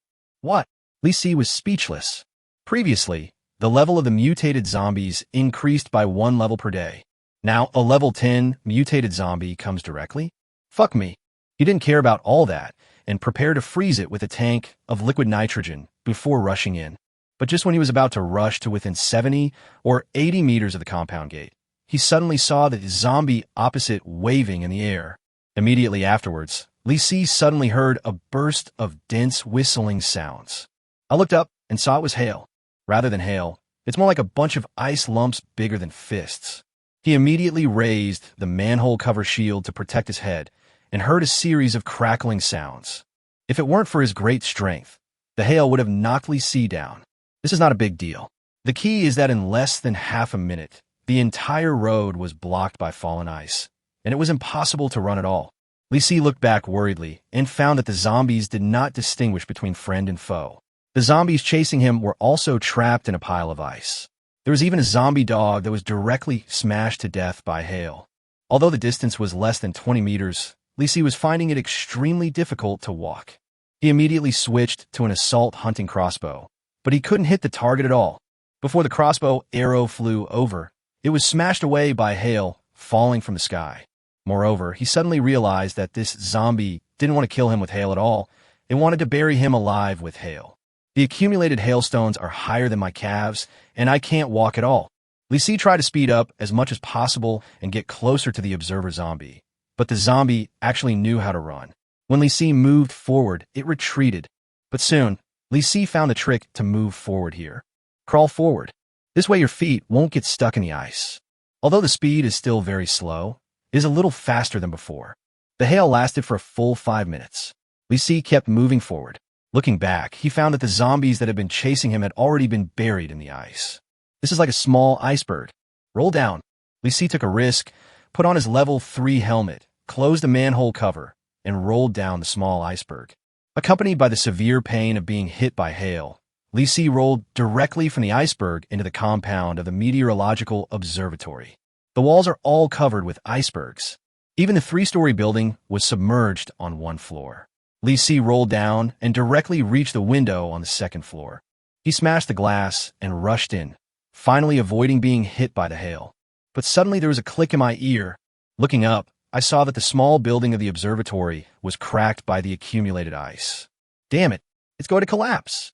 What? Lisi was speechless. Previously, the level of the mutated zombies increased by 1 level per day. Now, a level 10 mutated zombie comes directly? Fuck me. He didn't care about all that and prepared to freeze it with a tank of liquid nitrogen before rushing in. But just when he was about to rush to within 70 or 80 meters of the compound gate, he suddenly saw the zombie opposite waving in the air. Immediately afterwards, Lisi suddenly heard a burst of dense whistling sounds. I looked up and saw it was hail. Rather than hail, it's more like a bunch of ice lumps bigger than fists. He immediately raised the manhole cover shield to protect his head and heard a series of crackling sounds. If it weren't for his great strength, the hail would have knocked Lisi down. This is not a big deal. The key is that in less than half a minute, the entire road was blocked by fallen ice, and it was impossible to run at all. Lisi looked back worriedly and found that the zombies did not distinguish between friend and foe. The zombies chasing him were also trapped in a pile of ice. There was even a zombie dog that was directly smashed to death by hail. Although the distance was less than 20 meters, Lisi was finding it extremely difficult to walk. He immediately switched to an assault hunting crossbow, but he couldn't hit the target at all. Before the crossbow arrow flew over, it was smashed away by hail falling from the sky. Moreover, he suddenly realized that this zombie didn't want to kill him with hail at all. It wanted to bury him alive with hail. The accumulated hailstones are higher than my calves, and I can't walk at all. Lisi tried to speed up as much as possible and get closer to the observer zombie, but the zombie actually knew how to run. When Lisi moved forward, it retreated. But soon, Lisi found the trick to move forward here. Crawl forward. This way your feet won't get stuck in the ice. Although the speed is still very slow, it is a little faster than before. The hail lasted for a full 5 minutes. Lisi kept moving forward. Looking back, he found that the zombies that had been chasing him had already been buried in the ice. This is like a small iceberg. Roll down. Lisi took a risk, put on his level 3 helmet, closed the manhole cover, and rolled down the small iceberg. Accompanied by the severe pain of being hit by hail, Lisi rolled directly from the iceberg into the compound of the meteorological observatory. The walls are all covered with icebergs. Even the 3-story building was submerged on 1 floor. Lisi rolled down and directly reached the window on the 2nd floor. He smashed the glass and rushed in, finally avoiding being hit by the hail. But suddenly there was a click in my ear. Looking up, I saw that the small building of the observatory was cracked by the accumulated ice. Damn it, it's going to collapse.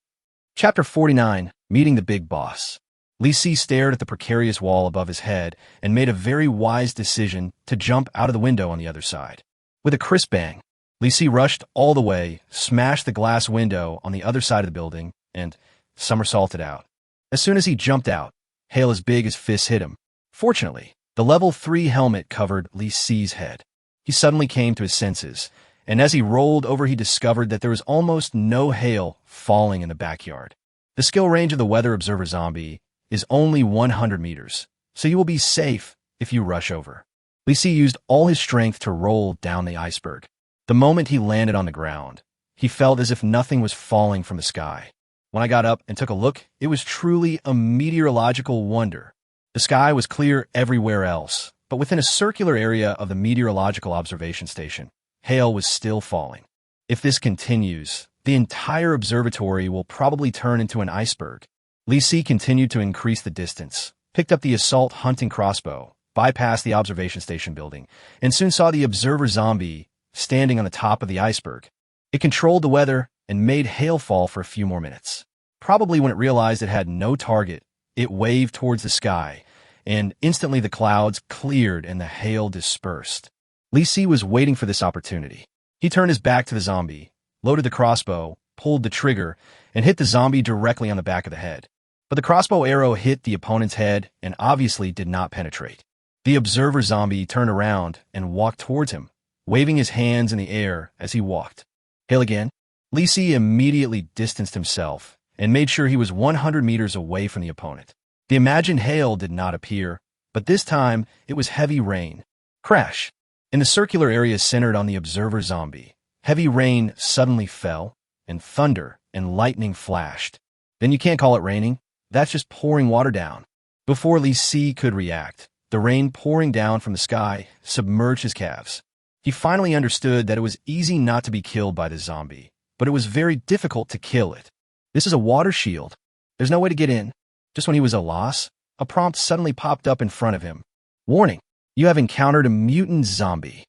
Chapter 49, Meeting the Big Boss. Lisi stared at the precarious wall above his head and made a very wise decision to jump out of the window on the other side. With a crisp bang, Lisi rushed all the way, smashed the glass window on the other side of the building, and somersaulted out. As soon as he jumped out, hail as big as fists hit him. Fortunately, the level 3 helmet covered Lisi's head. He suddenly came to his senses, and as he rolled over he discovered that there was almost no hail falling in the backyard. The skill range of the Weather Observer zombie is only 100 meters, so you will be safe if you rush over. Lisi used all his strength to roll down the iceberg. The moment he landed on the ground, he felt as if nothing was falling from the sky. When I got up and took a look, it was truly a meteorological wonder. The sky was clear everywhere else, but within a circular area of the meteorological observation station, hail was still falling. If this continues, the entire observatory will probably turn into an iceberg. Li Si continued to increase the distance, picked up the assault hunting crossbow, bypassed the observation station building, and soon saw the observer zombie standing on the top of the iceberg. It controlled the weather and made hail fall for a few more minutes. Probably when it realized it had no target, it waved towards the sky, and instantly the clouds cleared and the hail dispersed. Li Si was waiting for this opportunity. He turned his back to the zombie, loaded the crossbow, pulled the trigger, and hit the zombie directly on the back of the head. But the crossbow arrow hit the opponent's head and obviously did not penetrate. The observer zombie turned around and walked towards him, waving his hands in the air as he walked. Hail again? Li Si immediately distanced himself and made sure he was 100 meters away from the opponent. The imagined hail did not appear, but this time it was heavy rain. Crash! In the circular area centered on the observer zombie, heavy rain suddenly fell, and thunder and lightning flashed. Then you can't call it raining. That's just pouring water down. Before Li Si could react, the rain pouring down from the sky submerged his calves. He finally understood that it was easy not to be killed by the zombie, but it was very difficult to kill it. This is a water shield. There's no way to get in. Just when he was at a loss, a prompt suddenly popped up in front of him. Warning, you have encountered a mutant zombie.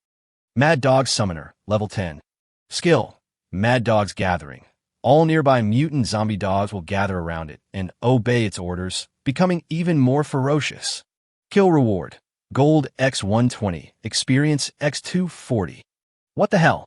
Mad Dog Summoner, level 10. Skill, Mad Dog's Gathering. All nearby mutant zombie dogs will gather around it and obey its orders, becoming even more ferocious. Kill reward, Gold X120, Experience X240. What the hell?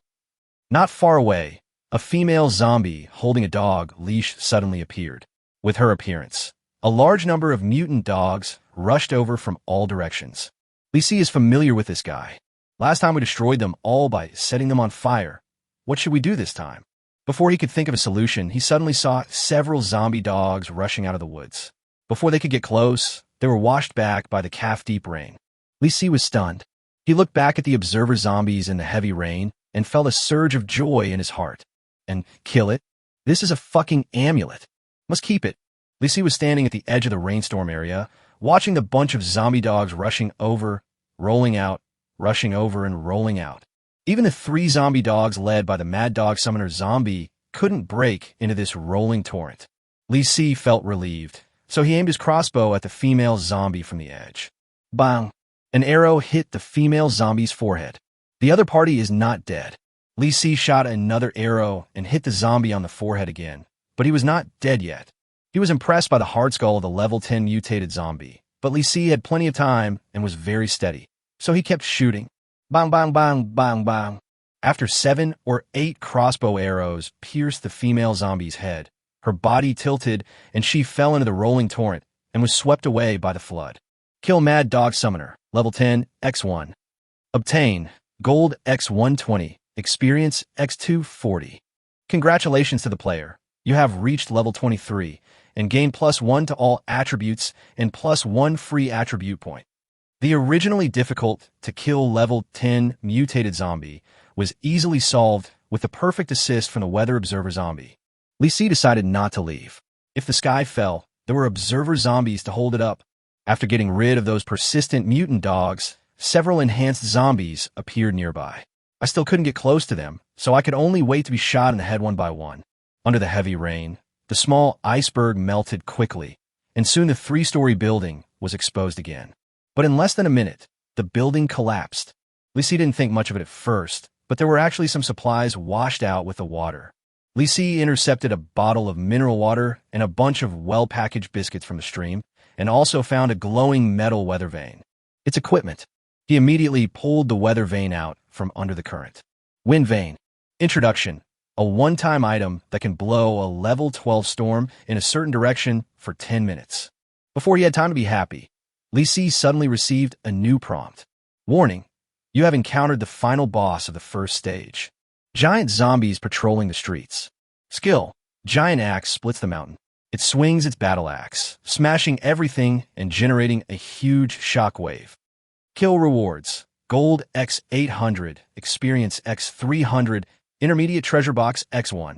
Not far away, a female zombie holding a dog leash suddenly appeared. With her appearance, a large number of mutant dogs rushed over from all directions. Li Si is familiar with this guy. Last time we destroyed them all by setting them on fire. What should we do this time? Before he could think of a solution, he suddenly saw several zombie dogs rushing out of the woods. Before they could get close, they were washed back by the calf-deep rain. Li Si was stunned. He looked back at the observer zombies in the heavy rain and felt a surge of joy in his heart. And kill it? This is a fucking amulet. Must keep it. Li Si was standing at the edge of the rainstorm area, watching the bunch of zombie dogs rushing over, rolling out, rushing over and rolling out. Even the 3 zombie dogs led by the Mad Dog Summoner zombie couldn't break into this rolling torrent. Li Si felt relieved, so he aimed his crossbow at the female zombie from the edge. Bang! An arrow hit the female zombie's forehead. The other party is not dead. Li Si shot another arrow and hit the zombie on the forehead again, but he was not dead yet. He was impressed by the hard skull of the level 10 mutated zombie, but Li Si had plenty of time and was very steady, so he kept shooting. Bang, bang, bang, bang, bang. After 7 or 8 crossbow arrows pierced the female zombie's head, her body tilted and she fell into the rolling torrent and was swept away by the flood. Kill Mad Dog Summoner, level 10, X1. Obtain Gold X120, Experience X240. Congratulations to the player. You have reached level 23 and gained +1 to all attributes and +1 free attribute point. The originally difficult to kill level 10 mutated zombie was easily solved with the perfect assist from the weather observer zombie. Li Si decided not to leave. If the sky fell, there were observer zombies to hold it up. After getting rid of those persistent mutant dogs, several enhanced zombies appeared nearby. I still couldn't get close to them, so I could only wait to be shot in the head one by one. Under the heavy rain, the small iceberg melted quickly, and soon the 3-story building was exposed again. But in less than a minute, the building collapsed. Li Si didn't think much of it at first, but there were actually some supplies washed out with the water. Li Si intercepted a bottle of mineral water and a bunch of well-packaged biscuits from the stream, and also found a glowing metal weather vane. It's equipment. He immediately pulled the weather vane out from under the current. Wind vane. Introduction. A one-time item that can blow a level 12 storm in a certain direction for 10 minutes. Before he had time to be happy, Li Si suddenly received a new prompt. Warning, you have encountered the final boss of the first stage. Giant zombies patrolling the streets. Skill, Giant Axe splits the mountain. It swings its battle axe, smashing everything and generating a huge shockwave. Kill rewards, Gold X800, Experience X300, Intermediate Treasure Box X1.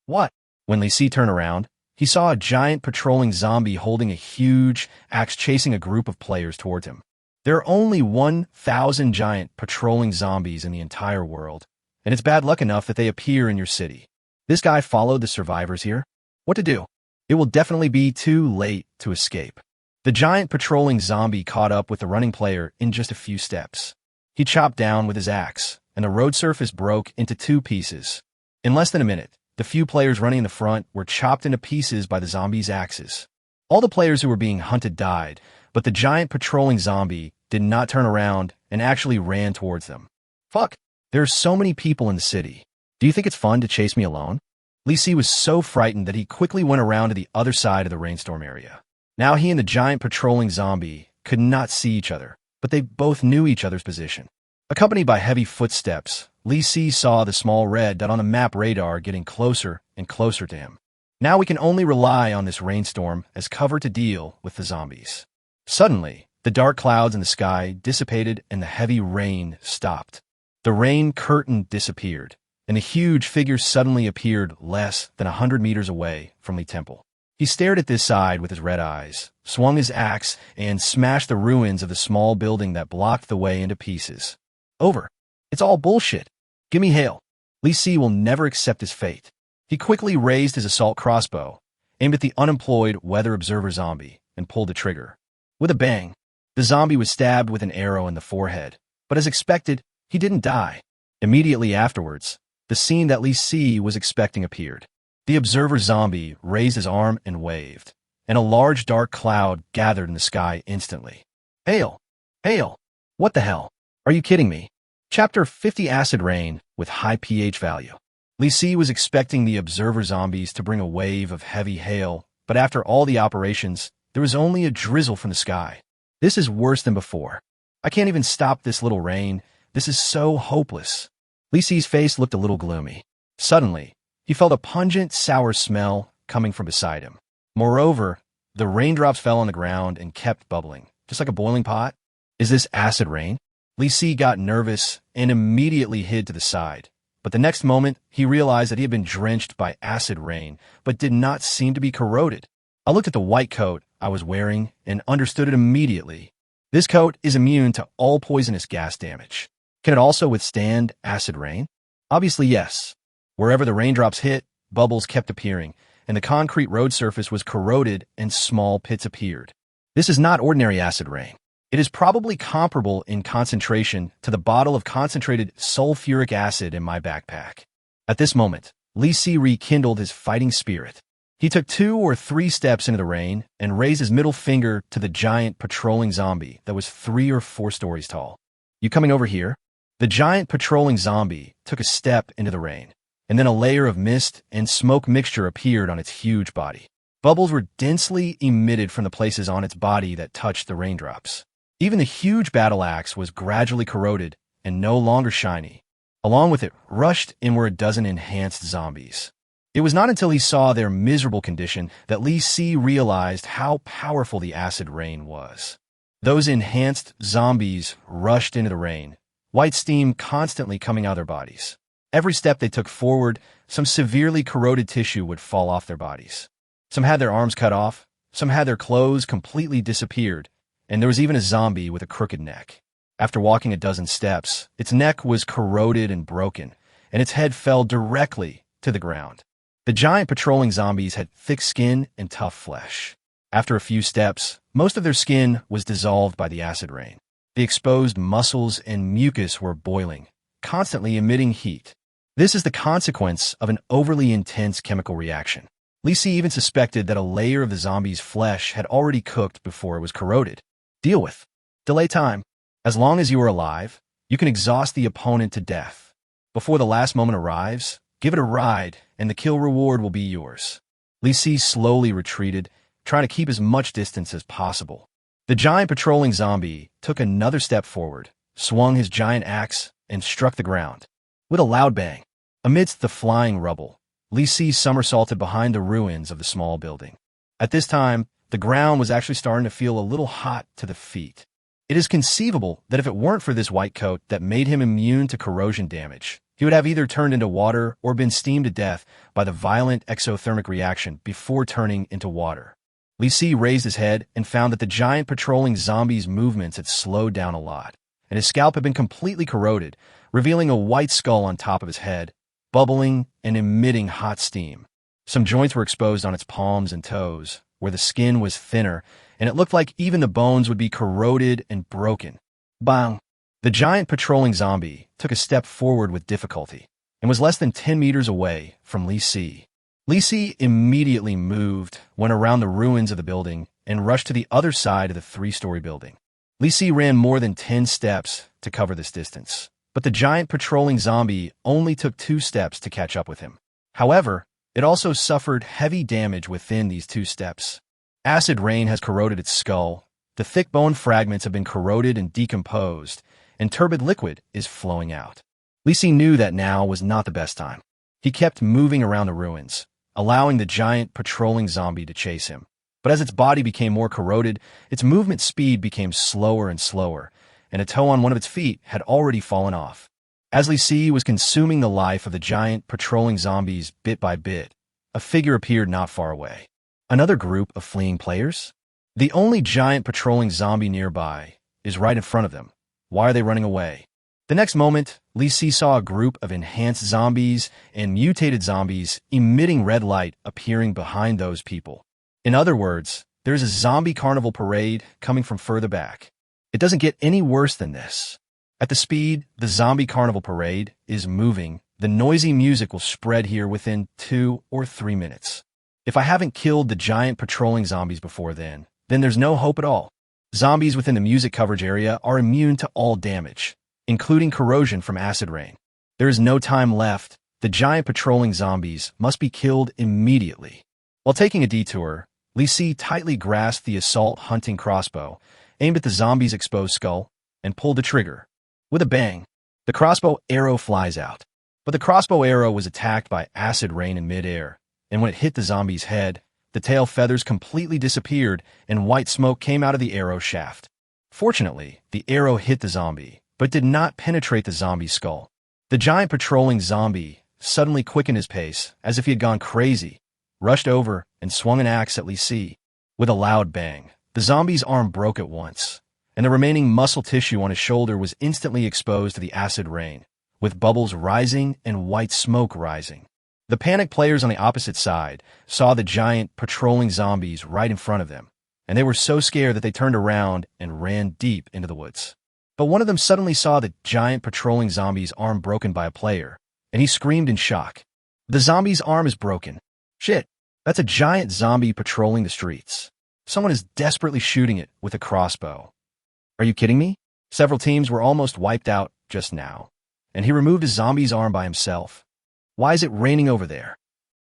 What? When Li Si turned around, he saw a giant patrolling zombie holding a huge axe chasing a group of players towards him. There are only 1,000 giant patrolling zombies in the entire world, and it's bad luck enough that they appear in your city. This guy followed the survivors here. What to do? It will definitely be too late to escape. The giant patrolling zombie caught up with the running player in just a few steps. He chopped down with his axe, and the road surface broke into 2 pieces. In less than a minute, the few players running in the front were chopped into pieces by the zombies' axes. All the players who were being hunted died, but the giant patrolling zombie did not turn around and actually ran towards them. Fuck, there are so many people in the city. Do you think it's fun to chase me alone? Lee Si was so frightened that he quickly went around to the other side of the rainstorm area. Now he and the giant patrolling zombie could not see each other, but they both knew each other's position. Accompanied by heavy footsteps, Lee Si saw the small red dot on the map radar getting closer and closer to him. Now we can only rely on this rainstorm as cover to deal with the zombies. Suddenly, the dark clouds in the sky dissipated and the heavy rain stopped. The rain curtain disappeared, and a huge figure suddenly appeared less than 100 meters away from Lee Temple. He stared at this side with his red eyes, swung his axe, and smashed the ruins of the small building that blocked the way into pieces. Over. It's all bullshit. Gimme hail. Lee Si will never accept his fate. He quickly raised his assault crossbow, aimed at the unemployed weather observer zombie, and pulled the trigger. With a bang, the zombie was stabbed with an arrow in the forehead, but as expected, he didn't die. Immediately afterwards, the scene that Lee Si was expecting appeared. The observer zombie raised his arm and waved, and a large dark cloud gathered in the sky instantly. Hail! Hail! What the hell? Are you kidding me? Chapter 50 Acid Rain with high pH value. Lee Si was expecting the observer zombies to bring a wave of heavy hail, but after all the operations, there was only a drizzle from the sky. This is worse than before. I can't even stop this little rain. This is so hopeless. Lee Si's face looked a little gloomy. Suddenly, he felt a pungent, sour smell coming from beside him. Moreover, the raindrops fell on the ground and kept bubbling, just like a boiling pot. Is this acid rain? Lee Si got nervous and immediately hid to the side. But the next moment, he realized that he had been drenched by acid rain, but did not seem to be corroded. I looked at the white coat I was wearing and understood it immediately. This coat is immune to all poisonous gas damage. Can it also withstand acid rain? Obviously, yes. Wherever the raindrops hit, bubbles kept appearing, and the concrete road surface was corroded and small pits appeared. This is not ordinary acid rain. It is probably comparable in concentration to the bottle of concentrated sulfuric acid in my backpack. At this moment, Lee Si rekindled his fighting spirit. He took 2 or 3 steps into the rain and raised his middle finger to the giant patrolling zombie that was 3 or 4 stories tall. You coming over here? The giant patrolling zombie took a step into the rain, and then a layer of mist and smoke mixture appeared on its huge body. Bubbles were densely emitted from the places on its body that touched the raindrops. Even the huge battle axe was gradually corroded and no longer shiny. Along with it, rushed in were a dozen enhanced zombies. It was not until he saw their miserable condition that Lee Si realized how powerful the acid rain was. Those enhanced zombies rushed into the rain, white steam constantly coming out of their bodies. Every step they took forward, some severely corroded tissue would fall off their bodies. Some had their arms cut off, some had their clothes completely disappeared, and there was even a zombie with a crooked neck. After walking a dozen steps, its neck was corroded and broken, and its head fell directly to the ground. The giant patrolling zombies had thick skin and tough flesh. After a few steps, most of their skin was dissolved by the acid rain. The exposed muscles and mucus were boiling, constantly emitting heat. This is the consequence of an overly intense chemical reaction. Lee Si even suspected that a layer of the zombie's flesh had already cooked before it was corroded. Deal with. Delay time. As long as you are alive, you can exhaust the opponent to death. Before the last moment arrives, give it a ride, and the kill reward will be yours. Lee Si slowly retreated, trying to keep as much distance as possible. The giant patrolling zombie took another step forward, swung his giant axe, and struck the ground. With a loud bang, amidst the flying rubble, Lee Si somersaulted behind the ruins of the small building. At this time, the ground was actually starting to feel a little hot to the feet. It is conceivable that if it weren't for this white coat that made him immune to corrosion damage, he would have either turned into water or been steamed to death by the violent exothermic reaction before turning into water. Lee Si raised his head and found that the giant patrolling zombie's movements had slowed down a lot, and his scalp had been completely corroded, revealing a white skull on top of his head, bubbling and emitting hot steam. Some joints were exposed on its palms and toes, where the skin was thinner, and it looked like even the bones would be corroded and broken. Bang! The giant patrolling zombie took a step forward with difficulty and was less than 10 meters away from Li Si. Li Si immediately moved, went around the ruins of the building, and rushed to the other side of the three-story building. Li Si ran more than 10 steps to cover this distance, but the giant patrolling zombie only took 2 steps to catch up with him. However, it also suffered heavy damage within these 2 steps. Acid rain has corroded its skull, the thick bone fragments have been corroded and decomposed, and turbid liquid is flowing out. Li Si knew that now was not the best time. He kept moving around the ruins, allowing the giant patrolling zombie to chase him. But as its body became more corroded, its movement speed became slower and slower, and a toe on one of its feet had already fallen off. As Li Si was consuming the life of the giant patrolling zombies bit by bit, a figure appeared not far away. Another group of fleeing players? The only giant patrolling zombie nearby is right in front of them. Why are they running away? The next moment, Li Si saw a group of enhanced zombies and mutated zombies emitting red light appearing behind those people. In other words, there's a zombie carnival parade coming from further back. It doesn't get any worse than this. At the speed the zombie carnival parade is moving, the noisy music will spread here within 2 or 3 minutes. If I haven't killed the giant patrolling zombies before then there's no hope at all. Zombies within the music coverage area are immune to all damage, including corrosion from acid rain. There is no time left. The giant patrolling zombies must be killed immediately. While taking a detour, Li Si tightly grasped the assault hunting crossbow, aimed at the zombie's exposed skull, and pulled the trigger. With a bang, the crossbow arrow flies out. But the crossbow arrow was attacked by acid rain in midair, and when it hit the zombie's head, the tail feathers completely disappeared and white smoke came out of the arrow shaft. Fortunately, the arrow hit the zombie, but did not penetrate the zombie's skull. The giant patrolling zombie suddenly quickened his pace, as if he had gone crazy, rushed over, and swung an axe at Li Si. With a loud bang, the zombie's arm broke at once, and the remaining muscle tissue on his shoulder was instantly exposed to the acid rain, with bubbles rising and white smoke rising. The panicked players on the opposite side saw the giant patrolling zombies right in front of them, and they were so scared that they turned around and ran deep into the woods. But one of them suddenly saw the giant patrolling zombie's arm broken by a player, and he screamed in shock. The zombie's arm is broken. Shit, that's a giant zombie patrolling the streets. Someone is desperately shooting it with a crossbow. Are you kidding me? Several teams were almost wiped out just now, and he removed a zombie's arm by himself. Why is it raining over there?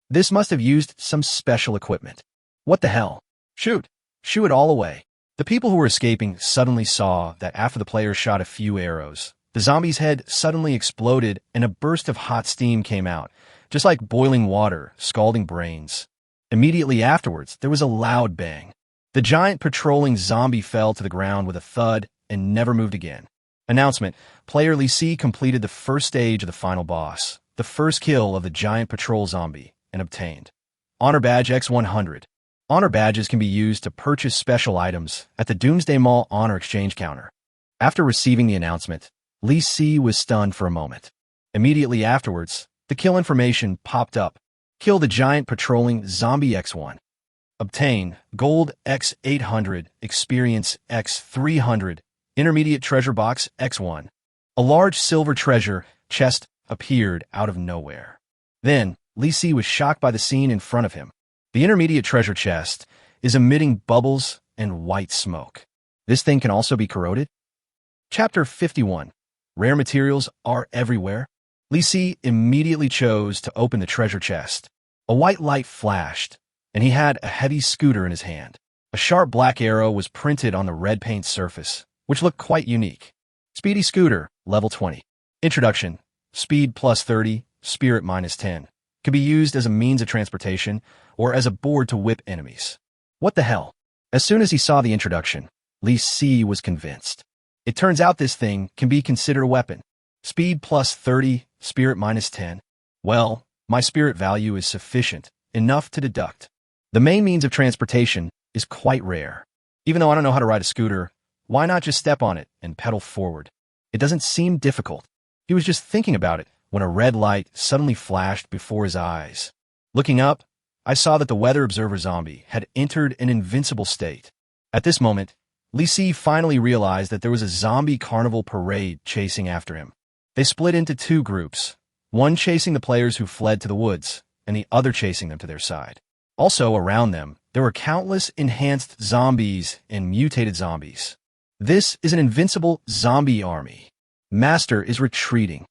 This must have used some special equipment. What the hell? Shoot! Shoo it all away. The people who were escaping suddenly saw that after the players shot a few arrows, the zombie's head suddenly exploded and a burst of hot steam came out, just like boiling water, scalding brains. Immediately afterwards, there was a loud bang. The giant patrolling zombie fell to the ground with a thud and never moved again. Announcement: Player Li Si completed the first stage of the final boss, the first kill of the giant patrol zombie, and obtained Honor Badge X100. Honor badges can be used to purchase special items at the Doomsday Mall Honor Exchange counter. After receiving the announcement, Li Si was stunned for a moment. Immediately afterwards, the kill information popped up. Kill the giant patrolling zombie X1. Obtain Gold X800, Experience X300, Intermediate Treasure Box X1. A large silver treasure chest appeared out of nowhere. Then, Li Si was shocked by the scene in front of him. The intermediate treasure chest is emitting bubbles and white smoke. This thing can also be corroded? Chapter 51. Rare materials are everywhere. Li Si immediately chose to open the treasure chest. A white light flashed, and he had a heavy scooter in his hand. A sharp black arrow was printed on the red paint surface, which looked quite unique. Speedy Scooter, Level 20. Introduction: Speed plus 30, Spirit minus 10. Can be used as a means of transportation or as a board to whip enemies. What the hell? As soon as he saw the introduction, Li Si was convinced. It turns out this thing can be considered a weapon. Speed plus 30, Spirit minus 10. Well, my spirit value is sufficient, enough to deduct. The main means of transportation is quite rare. Even though I don't know how to ride a scooter, why not just step on it and pedal forward? It doesn't seem difficult. He was just thinking about it when a red light suddenly flashed before his eyes. Looking up, I saw that the weather observer zombie had entered an invincible state. At this moment, Lee Si finally realized that there was a zombie carnival parade chasing after him. They split into two groups, one chasing the players who fled to the woods, and the other chasing them to their side. Also, around them, there were countless enhanced zombies and mutated zombies. This is an invincible zombie army. Master is retreating.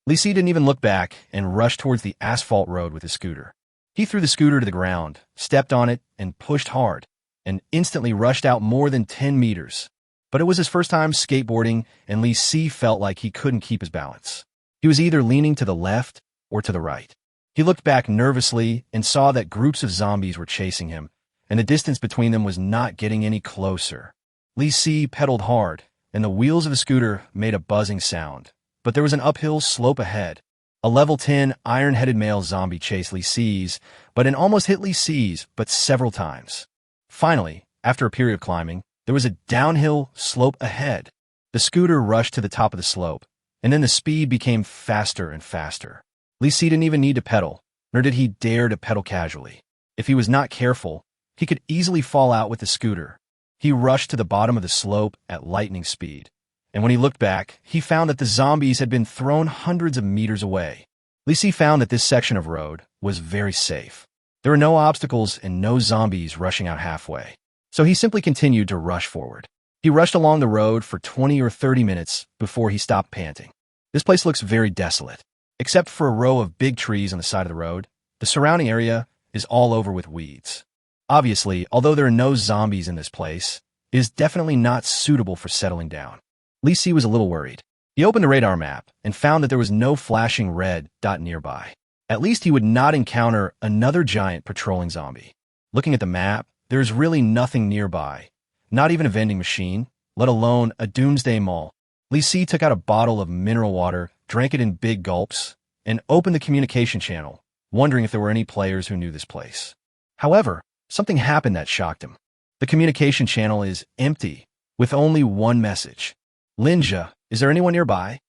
Lee Si didn't even look back and rushed towards the asphalt road with his scooter. He threw the scooter to the ground, stepped on it, and pushed hard, and instantly rushed out more than 10 meters. But it was his first time skateboarding, and Lee Si felt like he couldn't keep his balance. He was either leaning to the left or to the right. He looked back nervously and saw that groups of zombies were chasing him, and the distance between them was not getting any closer. Lee Si pedaled hard, and the wheels of the scooter made a buzzing sound. But there was an uphill slope ahead. A level 10 iron-headed male zombie chased Lee Si's, but almost hit Lee Si's, but several times. Finally, after a period of climbing, there was a downhill slope ahead. The scooter rushed to the top of the slope, and then the speed became faster and faster. Lee Si didn't even need to pedal, nor did he dare to pedal casually. If he was not careful, he could easily fall out with the scooter. He rushed to the bottom of the slope at lightning speed, and when he looked back, he found that the zombies had been thrown hundreds of meters away. Lee Si found that this section of road was very safe. There were no obstacles and no zombies rushing out halfway, so he simply continued to rush forward. He rushed along the road for 20 or 30 minutes before he stopped panting. This place looks very desolate. Except for a row of big trees on the side of the road, the surrounding area is all over with weeds. Obviously, although there are no zombies in this place, it is definitely not suitable for settling down. Lee Si was a little worried. He opened the radar map and found that there was no flashing red dot nearby. At least he would not encounter another giant patrolling zombie. Looking at the map, there is really nothing nearby, not even a vending machine, let alone a doomsday mall. Lee Si took out a bottle of mineral water, drank it in big gulps, and opened the communication channel, wondering if there were any players who knew this place. However, something happened that shocked him. The communication channel is empty, with only one message. Linja, is there anyone nearby?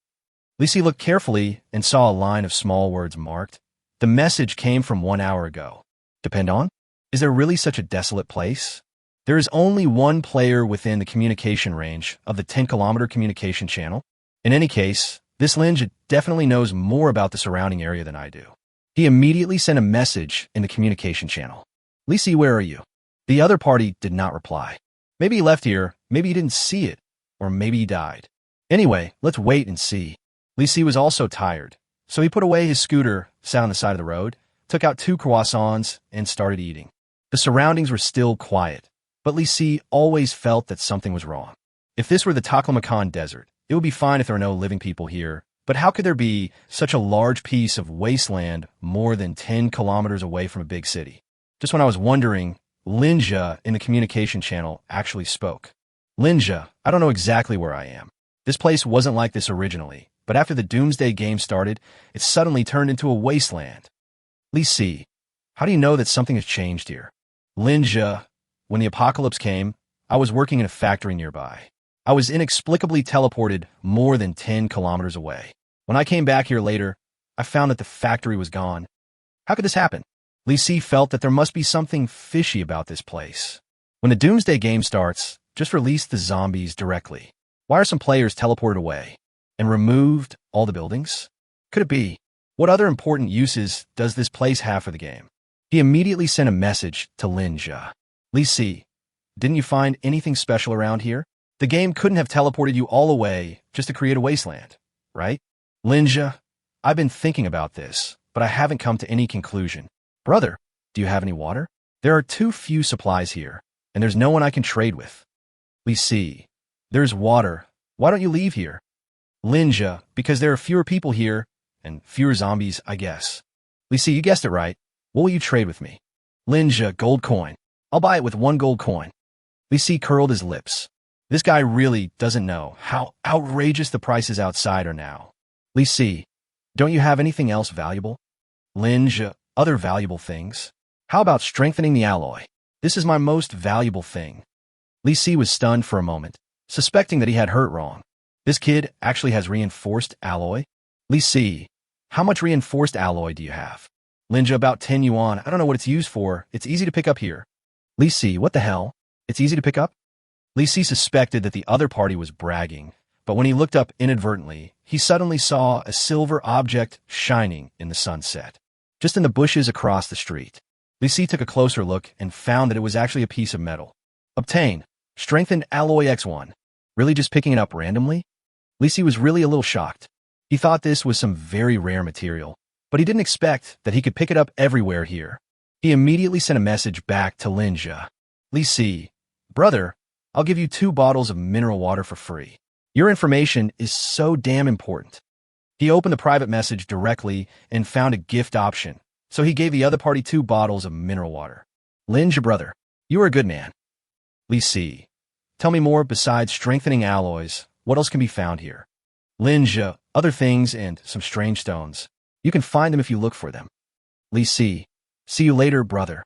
Lee Si looked carefully and saw a line of small words marked. The message came from 1 hour ago. Depend on? Is there really such a desolate place? There is only one player within the communication range of the 10-kilometer communication channel. In any case, this Linja definitely knows more about the surrounding area than I do. He immediately sent a message in the communication channel. Lee Si, where are you? The other party did not reply. Maybe he left here, maybe he didn't see it, or maybe he died. Anyway, let's wait and see. Lee Si was also tired, so he put away his scooter, sat on the side of the road, took out 2 croissants, and started eating. The surroundings were still quiet, but Lee Si always felt that something was wrong. If this were the Taklamakan Desert, it would be fine if there were no living people here, but how could there be such a large piece of wasteland more than 10 kilometers away from a big city? Just when I was wondering, Linja in the communication channel actually spoke. Linja, I don't know exactly where I am. This place wasn't like this originally, but after the Doomsday game started, it suddenly turned into a wasteland. Lee Si, how do you know that something has changed here? Linja, when the apocalypse came, I was working in a factory nearby. I was inexplicably teleported more than 10 kilometers away. When I came back here later, I found that the factory was gone. How could this happen? Lee Si felt that there must be something fishy about this place. When the Doomsday game starts, just release the zombies directly. Why are some players teleported away and removed all the buildings? Could it be? What other important uses does this place have for the game? He immediately sent a message to Linja. Lee Si, didn't you find anything special around here? The game couldn't have teleported you all away just to create a wasteland, right? Linja, I've been thinking about this, but I haven't come to any conclusion. Brother, do you have any water? There are too few supplies here, and there's no one I can trade with. Lee Si, there's water. Why don't you leave here? Linja, because there are fewer people here, and fewer zombies, I guess. Lee Si, you guessed it right. What will you trade with me? Linja, gold coin. I'll buy it with 1 gold coin. Lee Si curled his lips. This guy really doesn't know how outrageous the prices outside are now. Lee Si, don't you have anything else valuable? Linja, other valuable things? How about strengthening the alloy? This is my most valuable thing. Lee Si was stunned for a moment, suspecting that he had heard wrong. This kid actually has reinforced alloy? Li Si, how much reinforced alloy do you have? Linja, about 10 yuan. I don't know what it's used for. It's easy to pick up here. Li Si, what the hell? It's easy to pick up? Li Si suspected that the other party was bragging, but when he looked up inadvertently, he suddenly saw a silver object shining in the sunset, just in the bushes across the street. Li Si took a closer look and found that it was actually a piece of metal. Obtain. Strengthened alloy X1. Really just picking it up randomly? Li Si was really a little shocked. He thought this was some very rare material, but he didn't expect that he could pick it up everywhere here. He immediately sent a message back to Linja. Li Si, brother, I'll give you 2 bottles of mineral water for free. Your information is so damn important. He opened the private message directly and found a gift option, so he gave the other party 2 bottles of mineral water. Linja, brother, you are a good man. Li Si, tell me more besides strengthening alloys. What else can be found here? Linja, other things and some strange stones. You can find them if you look for them. Li Si, see you later, brother.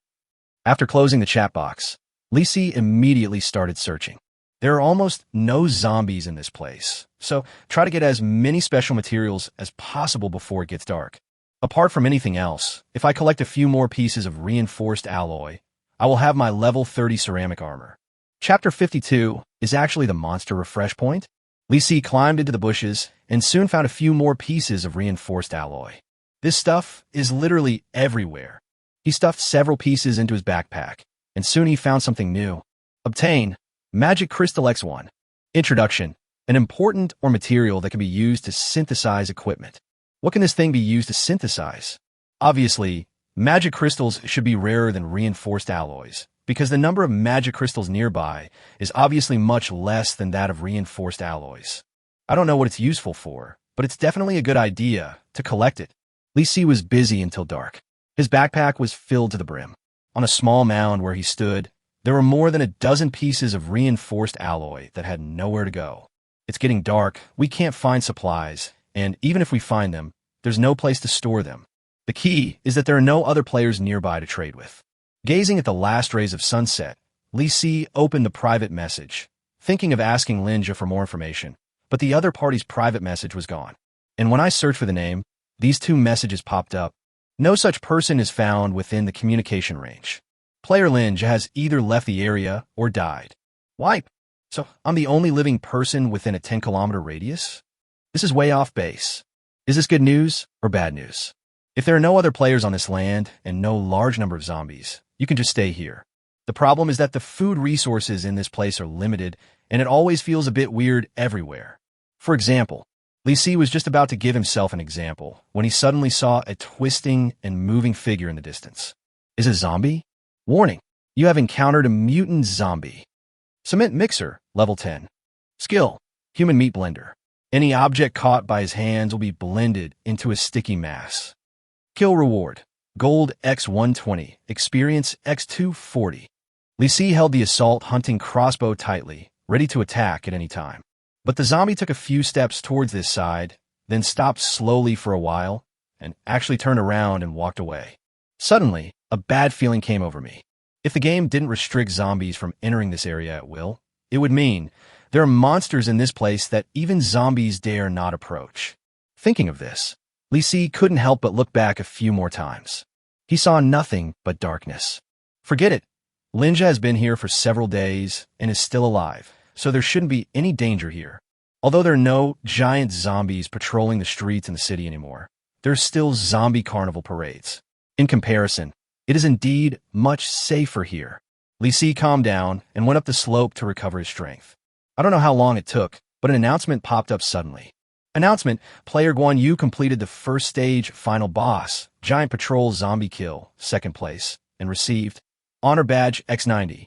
After closing the chat box, Li Si immediately started searching. There are almost no zombies in this place, so try to get as many special materials as possible before it gets dark. Apart from anything else, if I collect a few more pieces of reinforced alloy, I will have my level 30 ceramic armor. Chapter 52 is actually the monster refresh point. Li Si climbed into the bushes and soon found a few more pieces of reinforced alloy. This stuff is literally everywhere. He stuffed several pieces into his backpack, and soon he found something new. Obtain Magic Crystal X1. Introduction. An important or material that can be used to synthesize equipment. What can this thing be used to synthesize? Obviously, magic crystals should be rarer than reinforced alloys, because the number of magic crystals nearby is obviously much less than that of reinforced alloys. I don't know what it's useful for, but it's definitely a good idea to collect it. Li Si was busy until dark. His backpack was filled to the brim. On a small mound where he stood, there were more than a dozen pieces of reinforced alloy that had nowhere to go. It's getting dark, we can't find supplies, and even if we find them, there's no place to store them. The key is that there are no other players nearby to trade with. Gazing at the last rays of sunset, Li Si opened the private message, thinking of asking Linja for more information, but the other party's private message was gone. And when I searched for the name, these 2 messages popped up. No such person is found within the communication range. Player Linja has either left the area or died. Wipe. So I'm the only living person within a 10-kilometer radius? This is way off base. Is this good news or bad news? If there are no other players on this land and no large number of zombies, you can just stay here. The problem is that the food resources in this place are limited, and it always feels a bit weird everywhere. For example, Li Si was just about to give himself an example when he suddenly saw a twisting and moving figure in the distance. Is it a zombie? Warning, you have encountered a mutant zombie. Cement mixer, level 10. Skill, human meat blender. Any object caught by his hands will be blended into a sticky mass. Kill reward, gold X120, experience X240. Li Si held the assault hunting crossbow tightly, ready to attack at any time. But the zombie took a few steps towards this side, then stopped slowly for a while, and actually turned around and walked away. Suddenly, a bad feeling came over me. If the game didn't restrict zombies from entering this area at will, it would mean there are monsters in this place that even zombies dare not approach. Thinking of this, Li Si couldn't help but look back a few more times. He saw nothing but darkness. Forget it. Linja has been here for several days and is still alive, so there shouldn't be any danger here. Although there are no giant zombies patrolling the streets in the city anymore, there are still zombie carnival parades. In comparison, it is indeed much safer here. Li Si calmed down and went up the slope to recover his strength. I don't know how long it took, but an announcement popped up suddenly. Announcement, player Guan Yu completed the first stage final boss, Giant Patrol Zombie Kill, 2nd place, and received Honor Badge X90.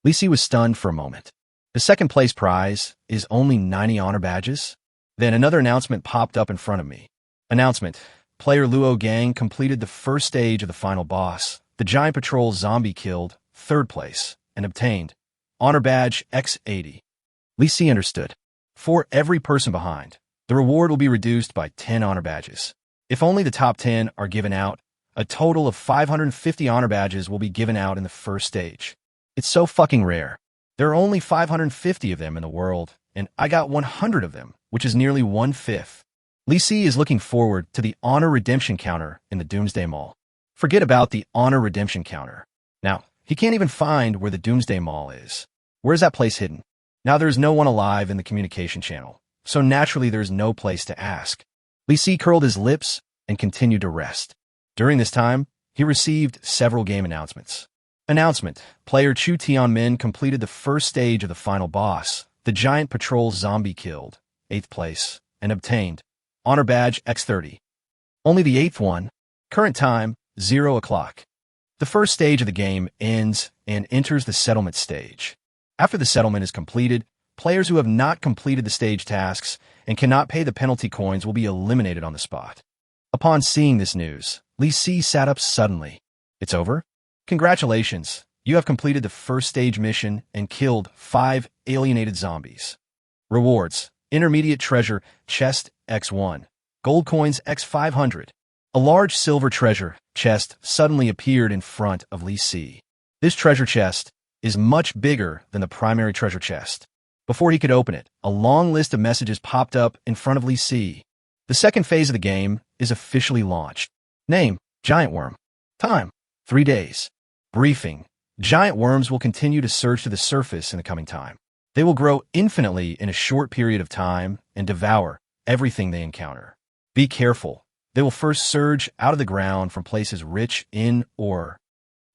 Li Si was stunned for a moment. The 2nd place prize is only 90 honor badges? Then another announcement popped up in front of me. Announcement, player Luo Gang completed the first stage of the final boss, the Giant Patrol Zombie Killed, 3rd place, and obtained Honor Badge X80. Li Si understood. For every person behind, the reward will be reduced by 10 honor badges. If only the top 10 are given out, a total of 550 honor badges will be given out in the first stage. It's so fucking rare. There are only 550 of them in the world, and I got 100 of them, which is nearly 1/5. Li Si is looking forward to the honor redemption counter in the Doomsday Mall. Forget about the honor redemption counter. Now, he can't even find where the Doomsday Mall is. Where's that place hidden? Now there's no one alive in the communication channel, so naturally there's no place to ask. Li Si curled his lips and continued to rest. During this time, he received several game announcements. Announcement: player Chu Tianmin completed the first stage of the final boss, the giant patrol zombie killed, 8th place, and obtained honor badge X30. Only the 8th one. Current time, 0 o'clock. The first stage of the game ends and enters the settlement stage. After the settlement is completed, players who have not completed the stage tasks and cannot pay the penalty coins will be eliminated on the spot. Upon seeing this news, Li Si sat up suddenly. It's over? Congratulations, you have completed the first stage mission and killed 5 alienated zombies. Rewards: intermediate treasure chest X1, gold coins X500. A large silver treasure chest suddenly appeared in front of Li Si. This treasure chest is much bigger than the primary treasure chest. Before he could open it, a long list of messages popped up in front of Li Si. The second phase of the game is officially launched. Name: Giant Worm. Time: 3 days. Briefing: giant worms will continue to surge to the surface in the coming time. They will grow infinitely in a short period of time and devour everything they encounter. Be careful. They will first surge out of the ground from places rich in ore.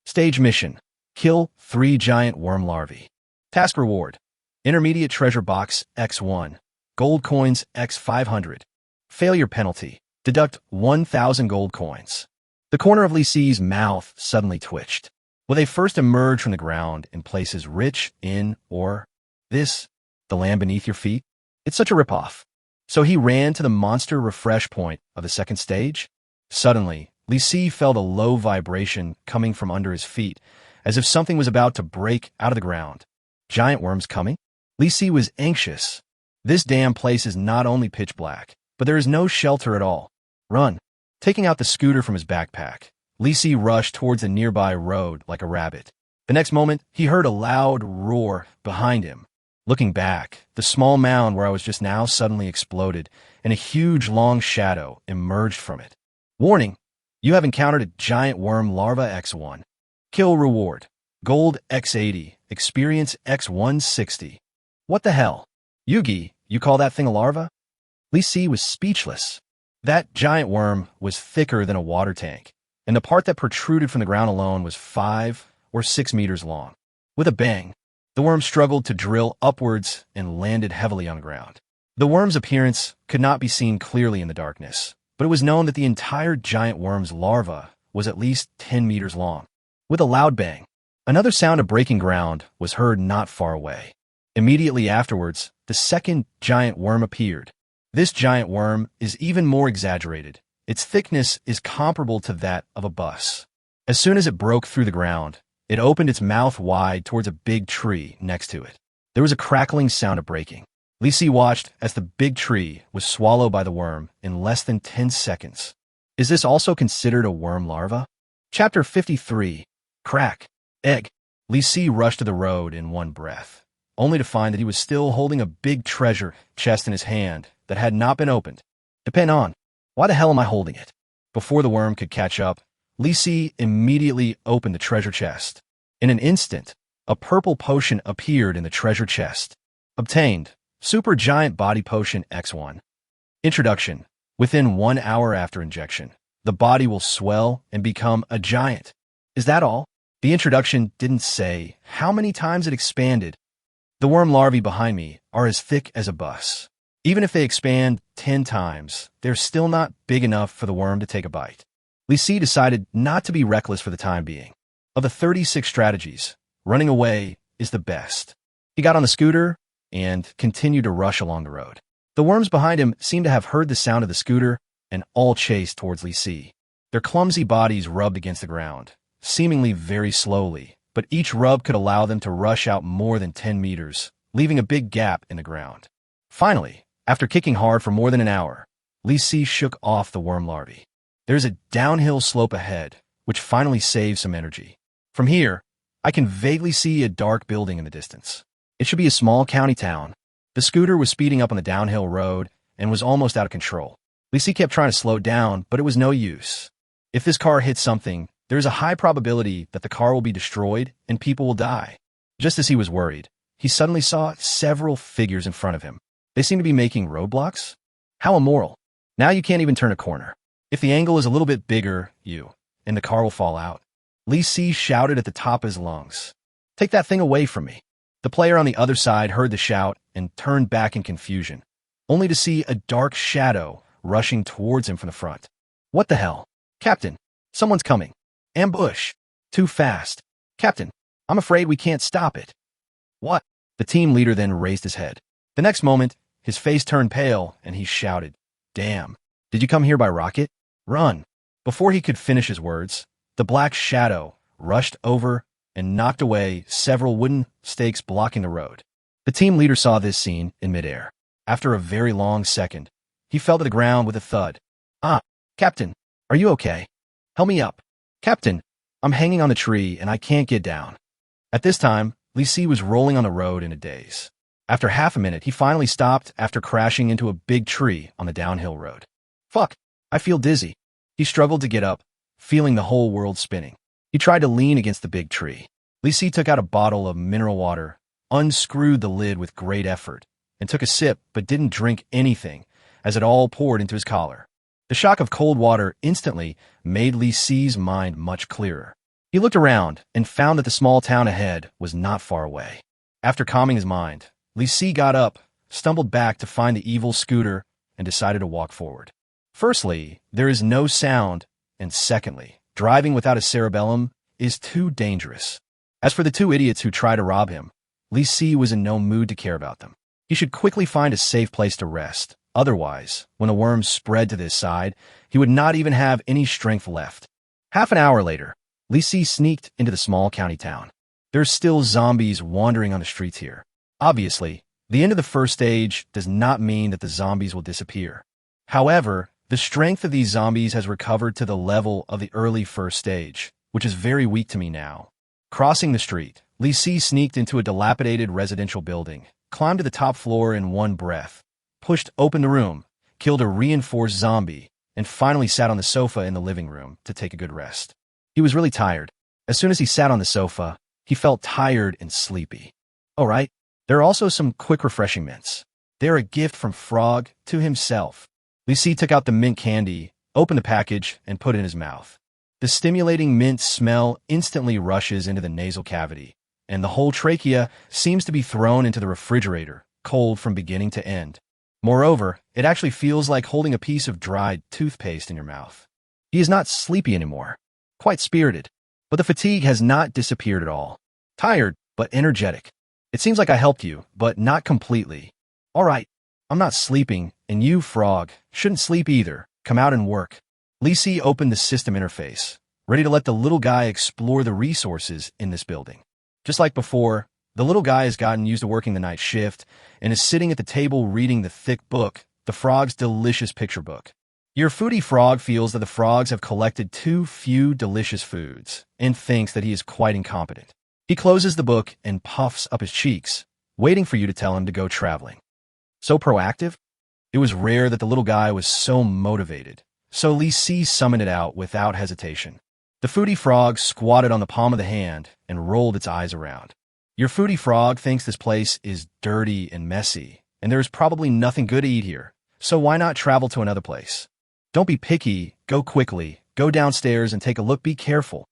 Stage mission: kill 3 giant worm larvae. Task reward: intermediate treasure box X1, gold coins X500. Failure penalty: deduct 1,000 gold coins. The corner of Li Si's mouth suddenly twitched. Will they first emerge from the ground in places rich in ore? This, the land beneath your feet? It's such a ripoff. So he ran to the monster refresh point of the second stage. Suddenly, Li Si felt a low vibration coming from under his feet, as if something was about to break out of the ground. Giant worms coming? Li Si was anxious. This damn place is not only pitch black, but there is no shelter at all. Run. Taking out the scooter from his backpack, Li Si rushed towards the nearby road like a rabbit. The next moment, he heard a loud roar behind him. Looking back, the small mound where I was just now suddenly exploded, and a huge long shadow emerged from it. Warning: you have encountered a giant worm larva X1. Kill reward: gold X80, experience X160. What the hell? Yugi, you call that thing a larva? Li Si was speechless. That giant worm was thicker than a water tank, and the part that protruded from the ground alone was 5 or 6 meters long. With a bang, the worm struggled to drill upwards and landed heavily on the ground. The worm's appearance could not be seen clearly in the darkness, but it was known that the entire giant worm's larva was at least 10 meters long. With a loud bang, another sound of breaking ground was heard not far away. Immediately afterwards, the second giant worm appeared. This giant worm is even more exaggerated. Its thickness is comparable to that of a bus. As soon as it broke through the ground, it opened its mouth wide towards a big tree next to it. There was a crackling sound of breaking. Li Si watched as the big tree was swallowed by the worm in less than 10 seconds. Is this also considered a worm larva? Chapter 53. Crack. Egg. Li Si rushed to the road in one breath, only to find that he was still holding a big treasure chest in his hand that had not been opened. Depend on. Why the hell am I holding it? Before the worm could catch up, Li Si immediately opened the treasure chest. In an instant, a purple potion appeared in the treasure chest. Obtained: Super Giant Body Potion X1. Introduction: within 1 hour after injection, the body will swell and become a giant. Is that all? The introduction didn't say how many times it expanded. The worm larvae behind me are as thick as a bus. Even if they expand 10 times, they're still not big enough for the worm to take a bite. Li Si decided not to be reckless for the time being. Of the 36 strategies, running away is the best. He got on the scooter and continued to rush along the road. The worms behind him seemed to have heard the sound of the scooter and all chased towards Li Si. Their clumsy bodies rubbed against the ground, seemingly very slowly, but each rub could allow them to rush out more than 10 meters, leaving a big gap in the ground. Finally, after kicking hard for more than an hour, Li Si shook off the worm larvae. There's a downhill slope ahead, which finally saves some energy. From here, I can vaguely see a dark building in the distance. It should be a small county town. The scooter was speeding up on the downhill road and was almost out of control. Li Si kept trying to slow down, but it was no use. If this car hits something, there is a high probability that the car will be destroyed and people will die. Just as he was worried, he suddenly saw several figures in front of him. They seemed to be making roadblocks? How immoral. Now you can't even turn a corner. If the angle is a little bit bigger, and the car will fall out. Li Si shouted at the top of his lungs. Take that thing away from me. The player on the other side heard the shout and turned back in confusion, only to see a dark shadow rushing towards him from the front. What the hell? Captain, someone's coming. Ambush. Too fast. Captain, I'm afraid we can't stop it. What? The team leader then raised his head. The next moment, his face turned pale and he shouted, Damn, did you come here by rocket? Run. Before he could finish his words, the black shadow rushed over and knocked away several wooden stakes blocking the road. The team leader saw this scene in midair. After a very long second, he fell to the ground with a thud. Captain, are you okay? Help me up. Captain, I'm hanging on the tree and I can't get down. At this time, Li Si was rolling on the road in a daze. After half a minute, he finally stopped after crashing into a big tree on the downhill road. Fuck, I feel dizzy. He struggled to get up, feeling the whole world spinning. He tried to lean against the big tree. Li Si took out a bottle of mineral water, unscrewed the lid with great effort, and took a sip but didn't drink anything as it all poured into his collar. The shock of cold water instantly made Li Si's mind much clearer. He looked around and found that the small town ahead was not far away. After calming his mind, Li Si got up, stumbled back to find the evil scooter, and decided to walk forward. Firstly, there is no sound, and secondly, driving without a cerebellum is too dangerous. As for the two idiots who tried to rob him, Li Si was in no mood to care about them. He should quickly find a safe place to rest. Otherwise, when the worms spread to this side, he would not even have any strength left. Half an hour later, Li Si sneaked into the small county town. There's still zombies wandering on the streets here. Obviously, the end of the first stage does not mean that the zombies will disappear. However, the strength of these zombies has recovered to the level of the early first stage, which is very weak to me now. Crossing the street, Li Si sneaked into a dilapidated residential building, climbed to the top floor in one breath, pushed open the room, killed a reinforced zombie, and finally sat on the sofa in the living room to take a good rest. He was really tired. As soon as he sat on the sofa, he felt tired and sleepy. All right, there are also some quick refreshing mints. They're a gift from Frog to himself. Li Si took out the mint candy, opened the package, and put it in his mouth. The stimulating mint smell instantly rushes into the nasal cavity, and the whole trachea seems to be thrown into the refrigerator, cold from beginning to end. Moreover, it actually feels like holding a piece of dried toothpaste in your mouth. He is not sleepy anymore, quite spirited, but the fatigue has not disappeared at all. Tired, but energetic. It seems like I helped you, but not completely. All right, I'm not sleeping, and you, Frog, shouldn't sleep either. Come out and work. Li Si opened the system interface, ready to let the little guy explore the resources in this building. Just like before, the little guy has gotten used to working the night shift and is sitting at the table reading the thick book, the Frog's delicious picture book. Your foodie frog feels that the frogs have collected too few delicious foods and thinks that he is quite incompetent. He closes the book and puffs up his cheeks, waiting for you to tell him to go traveling. So proactive? It was rare that the little guy was so motivated, so Li Si summoned it out without hesitation. The foodie frog squatted on the palm of the hand and rolled its eyes around. Your foodie frog thinks this place is dirty and messy, and there is probably nothing good to eat here, so why not travel to another place? Don't be picky, go quickly, go downstairs and take a look, be careful.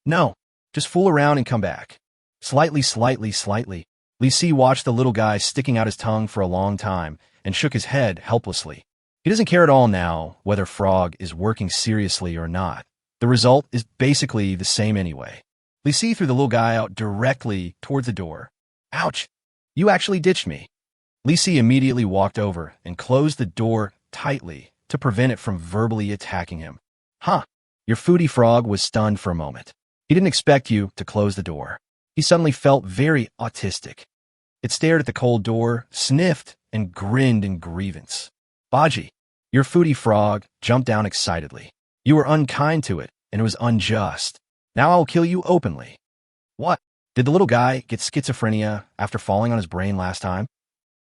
No, just fool around and come back. Slightly. Li Si watched the little guy sticking out his tongue for a long time and shook his head helplessly. He doesn't care at all now whether Frog is working seriously or not. The result is basically the same anyway. Li Si threw the little guy out directly towards the door. Ouch! You actually ditched me. Li Si immediately walked over and closed the door tightly to prevent it from verbally attacking him. Your foodie frog was stunned for a moment. He didn't expect you to close the door. He suddenly felt very autistic. It stared at the cold door, sniffed, and grinned in grievance. Baji, your foodie frog jumped down excitedly. You were unkind to it, and it was unjust. Now I will kill you openly. What? Did the little guy get schizophrenia after falling on his brain last time?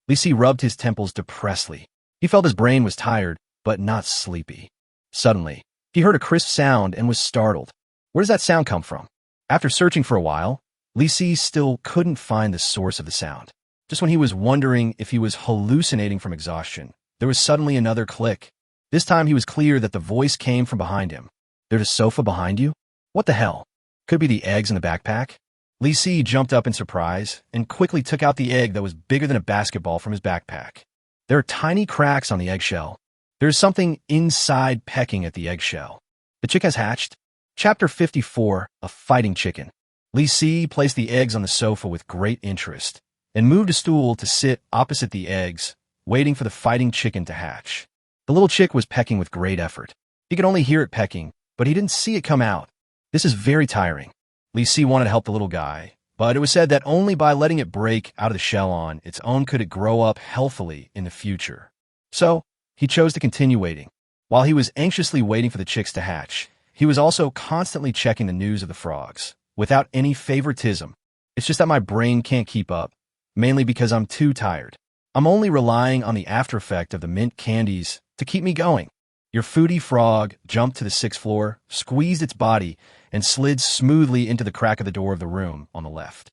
Li Si rubbed his temples depressedly. He felt his brain was tired, but not sleepy. Suddenly, he heard a crisp sound and was startled. Where does that sound come from? After searching for a while, Li Si still couldn't find the source of the sound. Just when he was wondering if he was hallucinating from exhaustion, there was suddenly another click. This time he was clear that the voice came from behind him. "There's a sofa behind you? What the hell? Could be the eggs in the backpack?" Li Si jumped up in surprise and quickly took out the egg that was bigger than a basketball from his backpack. There are tiny cracks on the eggshell. There's something inside pecking at the eggshell. The chick has hatched. Chapter 54, A Fighting Chicken. Li Si placed the eggs on the sofa with great interest and moved a stool to sit opposite the eggs, waiting for the fighting chicken to hatch. The little chick was pecking with great effort. He could only hear it pecking, but he didn't see it come out. This is very tiring. Li Si wanted to help the little guy, but it was said that only by letting it break out of the shell on its own could it grow up healthily in the future. So, he chose to continue waiting. While he was anxiously waiting for the chicks to hatch, he was also constantly checking the news of the frogs, without any favoritism. It's just that my brain can't keep up, mainly because I'm too tired. I'm only relying on the after effect of the mint candies to keep me going. Your foodie frog jumped to the 6th floor, squeezed its body, and slid smoothly into the crack of the door of the room on the left.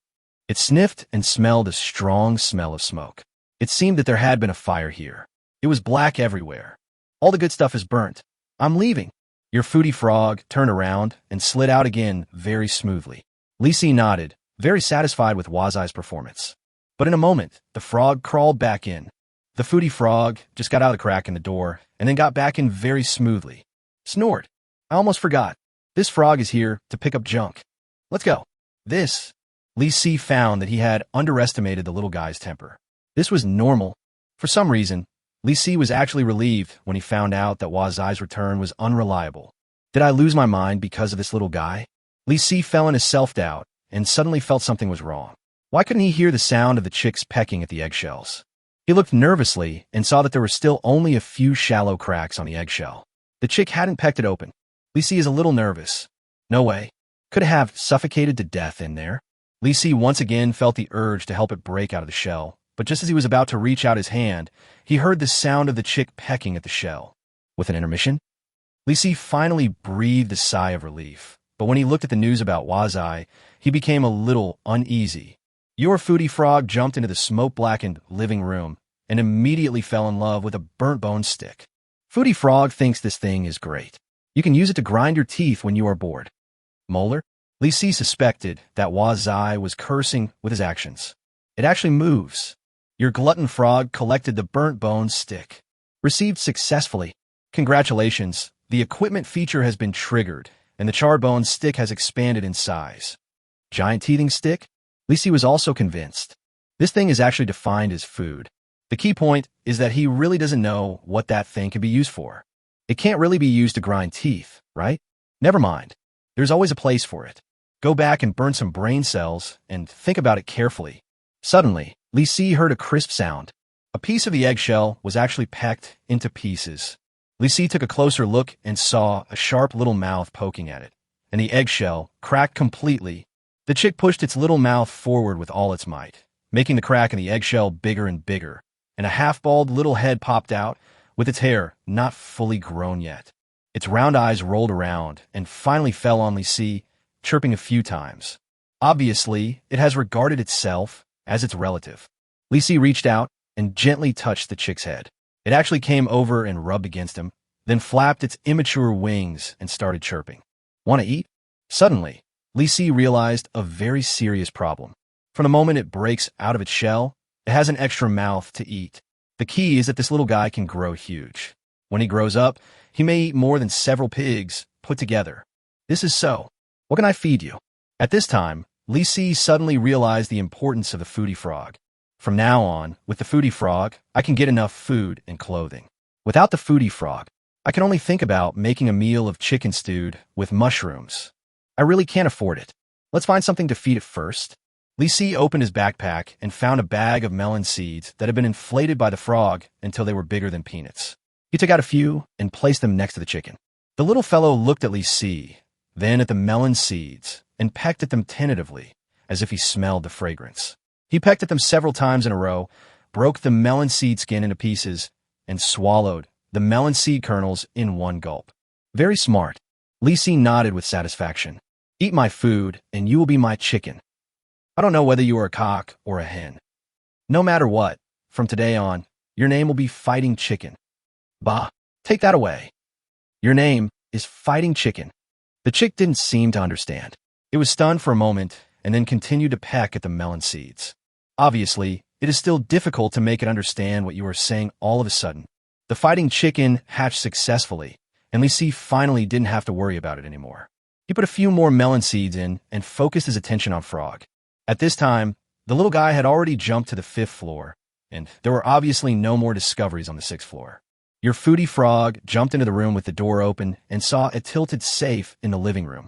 It sniffed and smelled a strong smell of smoke. It seemed that there had been a fire here. It was black everywhere. All the good stuff is burnt. I'm leaving. Your foodie frog turned around and slid out again very smoothly. Li Si nodded, very satisfied with Wazai's performance. But in a moment, the frog crawled back in. The foodie frog just got out of the crack in the door and then got back in very smoothly. Snored. I almost forgot. This frog is here to pick up junk. Let's go. Li Si found that he had underestimated the little guy's temper. This was normal. For some reason, Li Si was actually relieved when he found out that Wazai's return was unreliable. Did I lose my mind because of this little guy? Li Si fell into self-doubt and suddenly felt something was wrong. Why couldn't he hear the sound of the chicks pecking at the eggshells? He looked nervously and saw that there were still only a few shallow cracks on the eggshell. The chick hadn't pecked it open. Li Si is a little nervous. No way. Could it have suffocated to death in there? Li Si once again felt the urge to help it break out of the shell, but just as he was about to reach out his hand, he heard the sound of the chick pecking at the shell. With an intermission, Li Si finally breathed a sigh of relief, but when he looked at the news about Wazai, he became a little uneasy. Your foodie frog jumped into the smoke-blackened living room and immediately fell in love with a burnt bone stick. Foodie frog thinks this thing is great. You can use it to grind your teeth when you are bored. Molar? Li Si suspected that Wazai was cursing with his actions. It actually moves. Your glutton frog collected the burnt bone stick. Received successfully. Congratulations, the equipment feature has been triggered, and the charbone stick has expanded in size. Giant teething stick? Li Si was also convinced. This thing is actually defined as food. The key point is that he really doesn't know what that thing can be used for. It can't really be used to grind teeth, right? Never mind. There's always a place for it. Go back and burn some brain cells and think about it carefully. Suddenly, Li Si heard a crisp sound. A piece of the eggshell was actually pecked into pieces. Li Si took a closer look and saw a sharp little mouth poking at it, and the eggshell cracked completely. The chick pushed its little mouth forward with all its might, making the crack in the eggshell bigger and bigger, and a half-bald little head popped out, with its hair not fully grown yet. Its round eyes rolled around and finally fell on Li Si, chirping a few times. Obviously, it has regarded itself as its relative. Li Si reached out and gently touched the chick's head. It actually came over and rubbed against him, then flapped its immature wings and started chirping. Want to eat? Suddenly, Li Si realized a very serious problem. From the moment it breaks out of its shell, it has an extra mouth to eat. The key is that this little guy can grow huge. When he grows up, he may eat more than several pigs put together. This is so. What can I feed you? At this time, Li Si suddenly realized the importance of the foodie frog. From now on, with the foodie frog, I can get enough food and clothing. Without the foodie frog, I can only think about making a meal of chicken stewed with mushrooms. I really can't afford it. Let's find something to feed it first. Li Si opened his backpack and found a bag of melon seeds that had been inflated by the frog until they were bigger than peanuts. He took out a few and placed them next to the chicken. The little fellow looked at Li Si, then at the melon seeds, and pecked at them tentatively, as if he smelled the fragrance. He pecked at them several times in a row, broke the melon seed skin into pieces, and swallowed, the melon seed kernels in one gulp. Very smart. Li Si nodded with satisfaction. Eat my food, and you will be my chicken. I don't know whether you are a cock or a hen. No matter what, from today on, your name will be Fighting Chicken. Bah, take that away. Your name is Fighting Chicken. The chick didn't seem to understand. It was stunned for a moment and then continued to peck at the melon seeds. Obviously, it is still difficult to make it understand what you are saying all of a sudden. The Fighting Chicken hatched successfully, and Li Si finally didn't have to worry about it anymore. He put a few more melon seeds in and focused his attention on Frog. At this time, the little guy had already jumped to the 5th floor, and there were obviously no more discoveries on the 6th floor. Your foodie Frog jumped into the room with the door open and saw a tilted safe in the living room.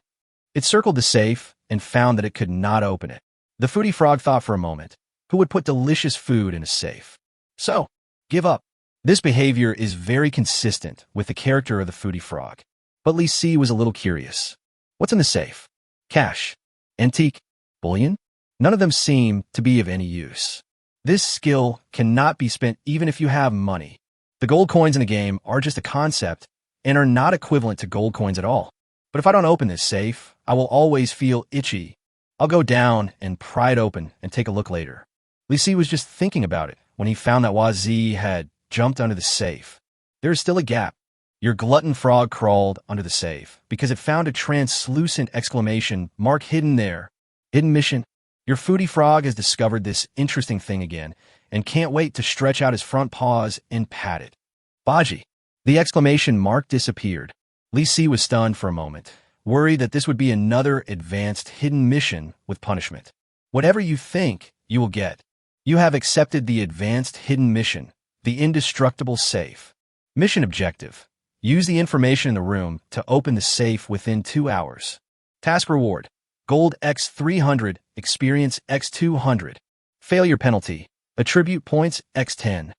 It circled the safe and found that it could not open it. The foodie Frog thought for a moment, who would put delicious food in a safe? So, give up. This behavior is very consistent with the character of the foodie Frog. But Li Si was a little curious. What's in the safe? Cash? Antique? Bullion? None of them seem to be of any use. This skill cannot be spent even if you have money. The gold coins in the game are just a concept and are not equivalent to gold coins at all. But if I don't open this safe, I will always feel itchy. I'll go down and pry it open and take a look later. Li Si was just thinking about it when he found that Wazi had jumped under the safe. There is still a gap. Your glutton Frog crawled under the safe because it found a translucent exclamation mark hidden there. Hidden mission. Your foodie Frog has discovered this interesting thing again and can't wait to stretch out his front paws and pat it. Baji. The exclamation mark disappeared. Li Si was stunned for a moment, worried that this would be another advanced hidden mission with punishment. Whatever you think, you will get. You have accepted the advanced hidden mission, the indestructible safe. Mission objective. Use the information in the room to open the safe within 2 hours. Task reward. Gold X 300, experience X 200. Failure penalty. Attribute points X 10.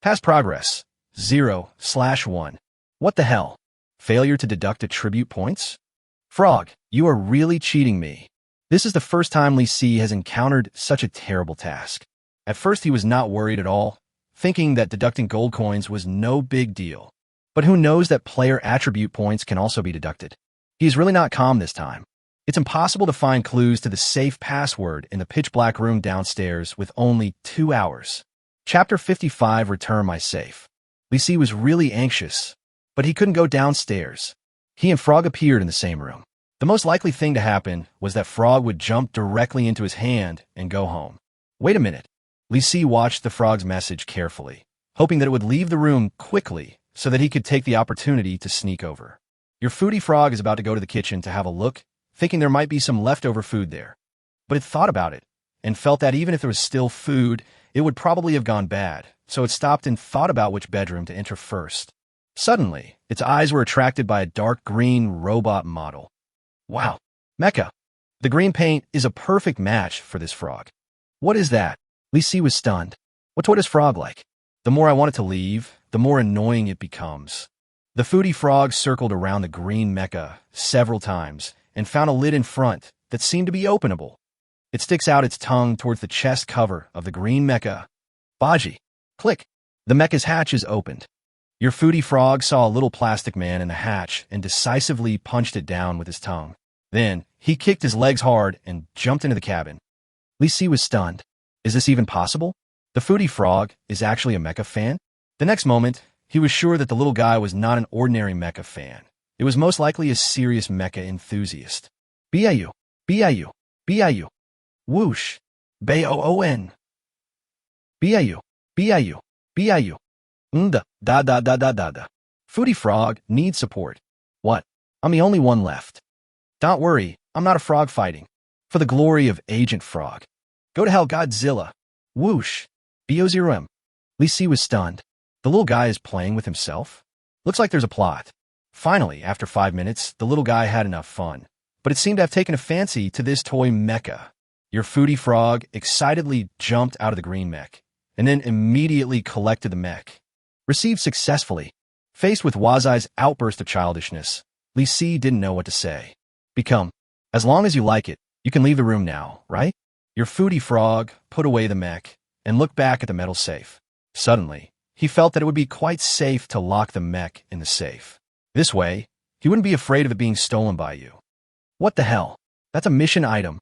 Past progress. 0/1. What the hell? Failure to deduct attribute points? Frog, you are really cheating me. This is the first time Li Si has encountered such a terrible task. At first he was not worried at all, thinking that deducting gold coins was no big deal. But who knows that player attribute points can also be deducted? He is really not calm this time. It's impossible to find clues to the safe password in the pitch-black room downstairs with only 2 hours. Chapter 55, Return My Safe. Li Si was really anxious, but he couldn't go downstairs. He and Frog appeared in the same room. The most likely thing to happen was that Frog would jump directly into his hand and go home. Wait a minute. Li Si watched the Frog's message carefully, hoping that it would leave the room quickly so that he could take the opportunity to sneak over. Your foodie Frog is about to go to the kitchen to have a look, thinking there might be some leftover food there. But it thought about it, and felt that even if there was still food, it would probably have gone bad, so it stopped and thought about which bedroom to enter first. Suddenly, its eyes were attracted by a dark green robot model. Wow, mecha! The green paint is a perfect match for this frog. What is that? Li Si was stunned. What's what is Frog like? The more I want it to leave, the more annoying it becomes. The foodie Frog circled around the green mecha several times, and found a lid in front that seemed to be openable. It sticks out its tongue towards the chest cover of the green mecha. Baji. Click. The mecha's hatch is opened. Your foodie Frog saw a little plastic man in the hatch and decisively punched it down with his tongue. Then, he kicked his legs hard and jumped into the cabin. Li Si was stunned. Is this even possible? The foodie Frog is actually a mecha fan? The next moment, he was sure that the little guy was not an ordinary mecha fan. It was most likely a serious mecha enthusiast. Biu, biu, biu. Whoosh. Baoon. Biu, biu, biu. Da. Foodie Frog needs support. What? I'm the only one left. Don't worry, I'm not a frog fighting. For the glory of Agent Frog. Go to hell, Godzilla. Whoosh. Bo0M. Li Si was stunned. The little guy is playing with himself? Looks like there's a plot. Finally, after 5 minutes, the little guy had enough fun. But it seemed to have taken a fancy to this toy mecha. Your foodie Frog excitedly jumped out of the green mech, and then immediately collected the mech. Received successfully. Faced with Wazai's outburst of childishness, Li Si didn't know what to say. Become. As long as you like it, you can leave the room now, right? Your foodie Frog put away the mech and looked back at the metal safe. Suddenly, he felt that it would be quite safe to lock the mech in the safe. This way, he wouldn't be afraid of it being stolen by you. What the hell? That's a mission item.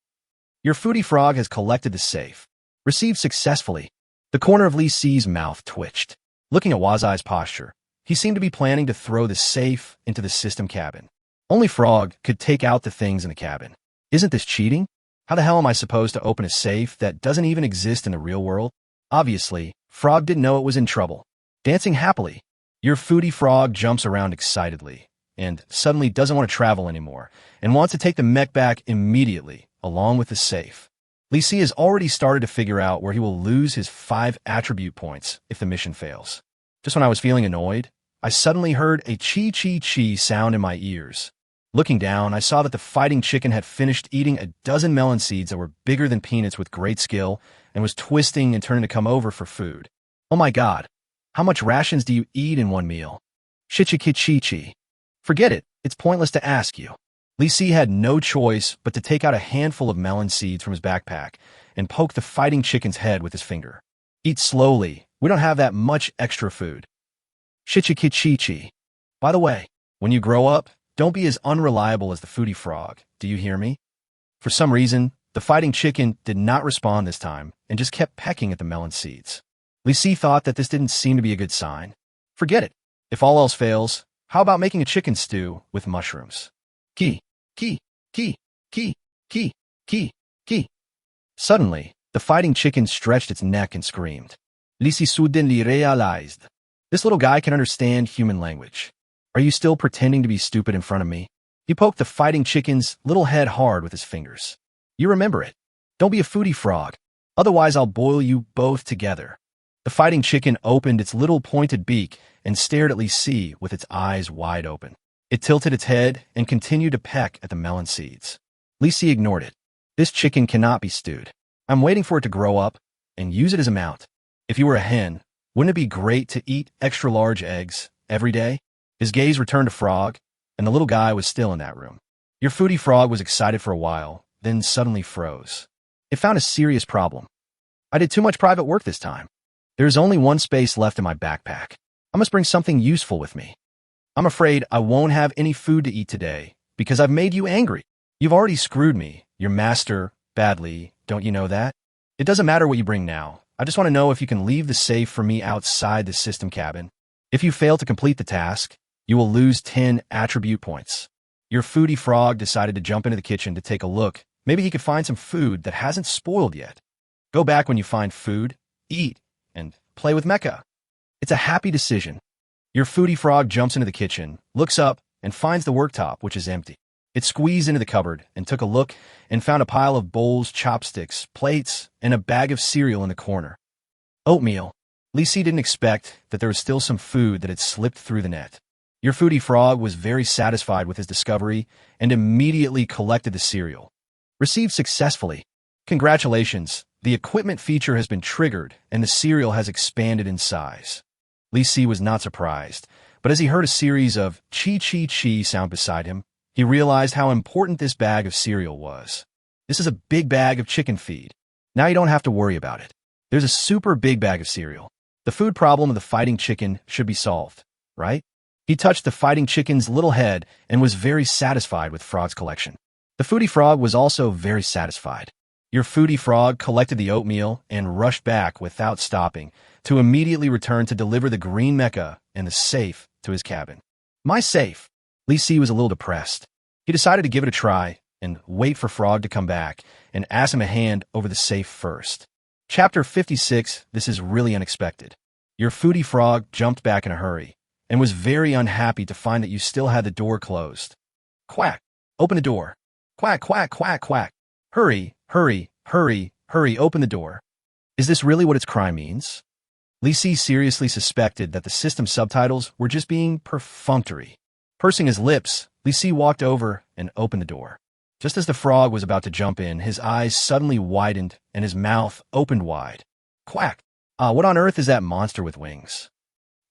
Your foodie frog has collected the safe. Received successfully. The corner of Li Si's mouth twitched. Looking at Wazai's posture, he seemed to be planning to throw the safe into the system cabin. Only Frog could take out the things in the cabin. Isn't this cheating? How the hell am I supposed to open a safe that doesn't even exist in the real world? Obviously, Frog didn't know it was in trouble. Dancing happily, your foodie frog jumps around excitedly and suddenly doesn't want to travel anymore and wants to take the mech back immediately, along with the safe. Li Si has already started to figure out where he will lose his 5 attribute points if the mission fails. Just when I was feeling annoyed, I suddenly heard a chi-chi-chi sound in my ears. Looking down, I saw that the fighting chicken had finished eating a dozen melon seeds that were bigger than peanuts with great skill and was twisting and turning to come over for food. Oh my god, how much rations do you eat in one meal? Shichikichichi. Forget it, it's pointless to ask you. Li Si had no choice but to take out a handful of melon seeds from his backpack and poke the fighting chicken's head with his finger. Eat slowly, we don't have that much extra food. Shichikichichi. By the way, when you grow up, don't be as unreliable as the foodie frog, do you hear me? For some reason, the fighting chicken did not respond this time and just kept pecking at the melon seeds. Li Si thought that this didn't seem to be a good sign. Forget it. If all else fails, how about making a chicken stew with mushrooms? Ki, ki, ki, ki, ki, ki, ki. Suddenly, the fighting chicken stretched its neck and screamed. Li Si suddenly realized. This little guy can understand human language. Are you still pretending to be stupid in front of me? He poked the fighting chicken's little head hard with his fingers. You remember it. Don't be a foodie frog. Otherwise, I'll boil you both together. The fighting chicken opened its little pointed beak and stared at Li Si with its eyes wide open. It tilted its head and continued to peck at the melon seeds. Li Si ignored it. This chicken cannot be stewed. I'm waiting for it to grow up and use it as a mount. If you were a hen, wouldn't it be great to eat extra large eggs every day? His gaze returned to Frog, and the little guy was still in that room. Your foodie frog was excited for a while, then suddenly froze. It found a serious problem. I did too much private work this time. There's only one space left in my backpack. I must bring something useful with me. I'm afraid I won't have any food to eat today because I've made you angry. You've already screwed me, your master, badly, don't you know that? It doesn't matter what you bring now. I just want to know if you can leave the safe for me outside the system cabin. If you fail to complete the task, you will lose 10 attribute points. Your foodie frog decided to jump into the kitchen to take a look. Maybe he could find some food that hasn't spoiled yet. Go back when you find food, eat, and play with Mecha. It's a happy decision. Your foodie frog jumps into the kitchen, looks up, and finds the worktop, which is empty. It squeezed into the cupboard and took a look and found a pile of bowls, chopsticks, plates, and a bag of cereal in the corner. Oatmeal. Li Si didn't expect that there was still some food that had slipped through the net. Your foodie frog was very satisfied with his discovery and immediately collected the cereal. Received successfully. Congratulations, the equipment feature has been triggered and the cereal has expanded in size. Li Si was not surprised, but as he heard a series of chi-chi-chi sound beside him, he realized how important this bag of cereal was. This is a big bag of chicken feed. Now you don't have to worry about it. There's a super big bag of cereal. The food problem of the fighting chicken should be solved, right? He touched the fighting chicken's little head and was very satisfied with Frog's collection. The foodie frog was also very satisfied. Your foodie frog collected the oatmeal and rushed back without stopping to immediately return to deliver the green mecha and the safe to his cabin. My safe. Li Si was a little depressed. He decided to give it a try and wait for Frog to come back and ask him a hand over the safe first. Chapter 56, This is really unexpected. Your foodie frog jumped back in a hurry and was very unhappy to find that you still had the door closed. Quack! Open the door. Quack, quack, quack, quack. Hurry, hurry, hurry, hurry, open the door. Is this really what its cry means? Li Si seriously suspected that the system subtitles were just being perfunctory. Pursing his lips, Li Si walked over and opened the door. Just as the frog was about to jump in, his eyes suddenly widened and his mouth opened wide. Quack! What on earth is that monster with wings?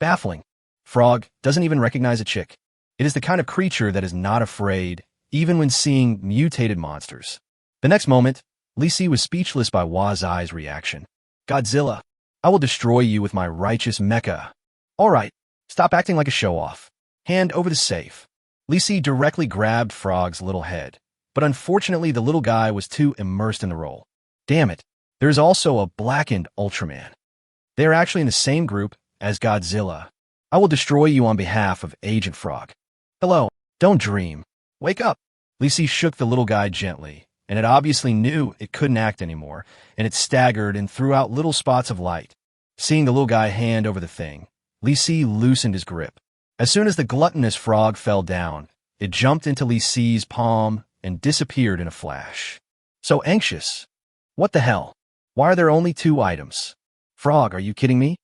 Baffling. Frog doesn't even recognize a chick. It is the kind of creature that is not afraid, even when seeing mutated monsters. The next moment, Li Si was speechless by Wazai's reaction. Godzilla. I will destroy you with my righteous mecha. All right, stop acting like a show-off. Hand over the safe. Li Si directly grabbed Frog's little head, but unfortunately the little guy was too immersed in the role. Damn it, there's also a blackened Ultraman. They are actually in the same group as Godzilla. I will destroy you on behalf of Agent Frog. Hello, don't dream. Wake up. Li Si shook the little guy gently, and it obviously knew it couldn't act anymore, and it staggered and threw out little spots of light. Seeing the little guy hand over the thing, Li Si loosened his grip. As soon as the gluttonous frog fell down, it jumped into Li Si's palm and disappeared in a flash. So anxious. What the hell? Why are there only 2 items? Frog, are you kidding me?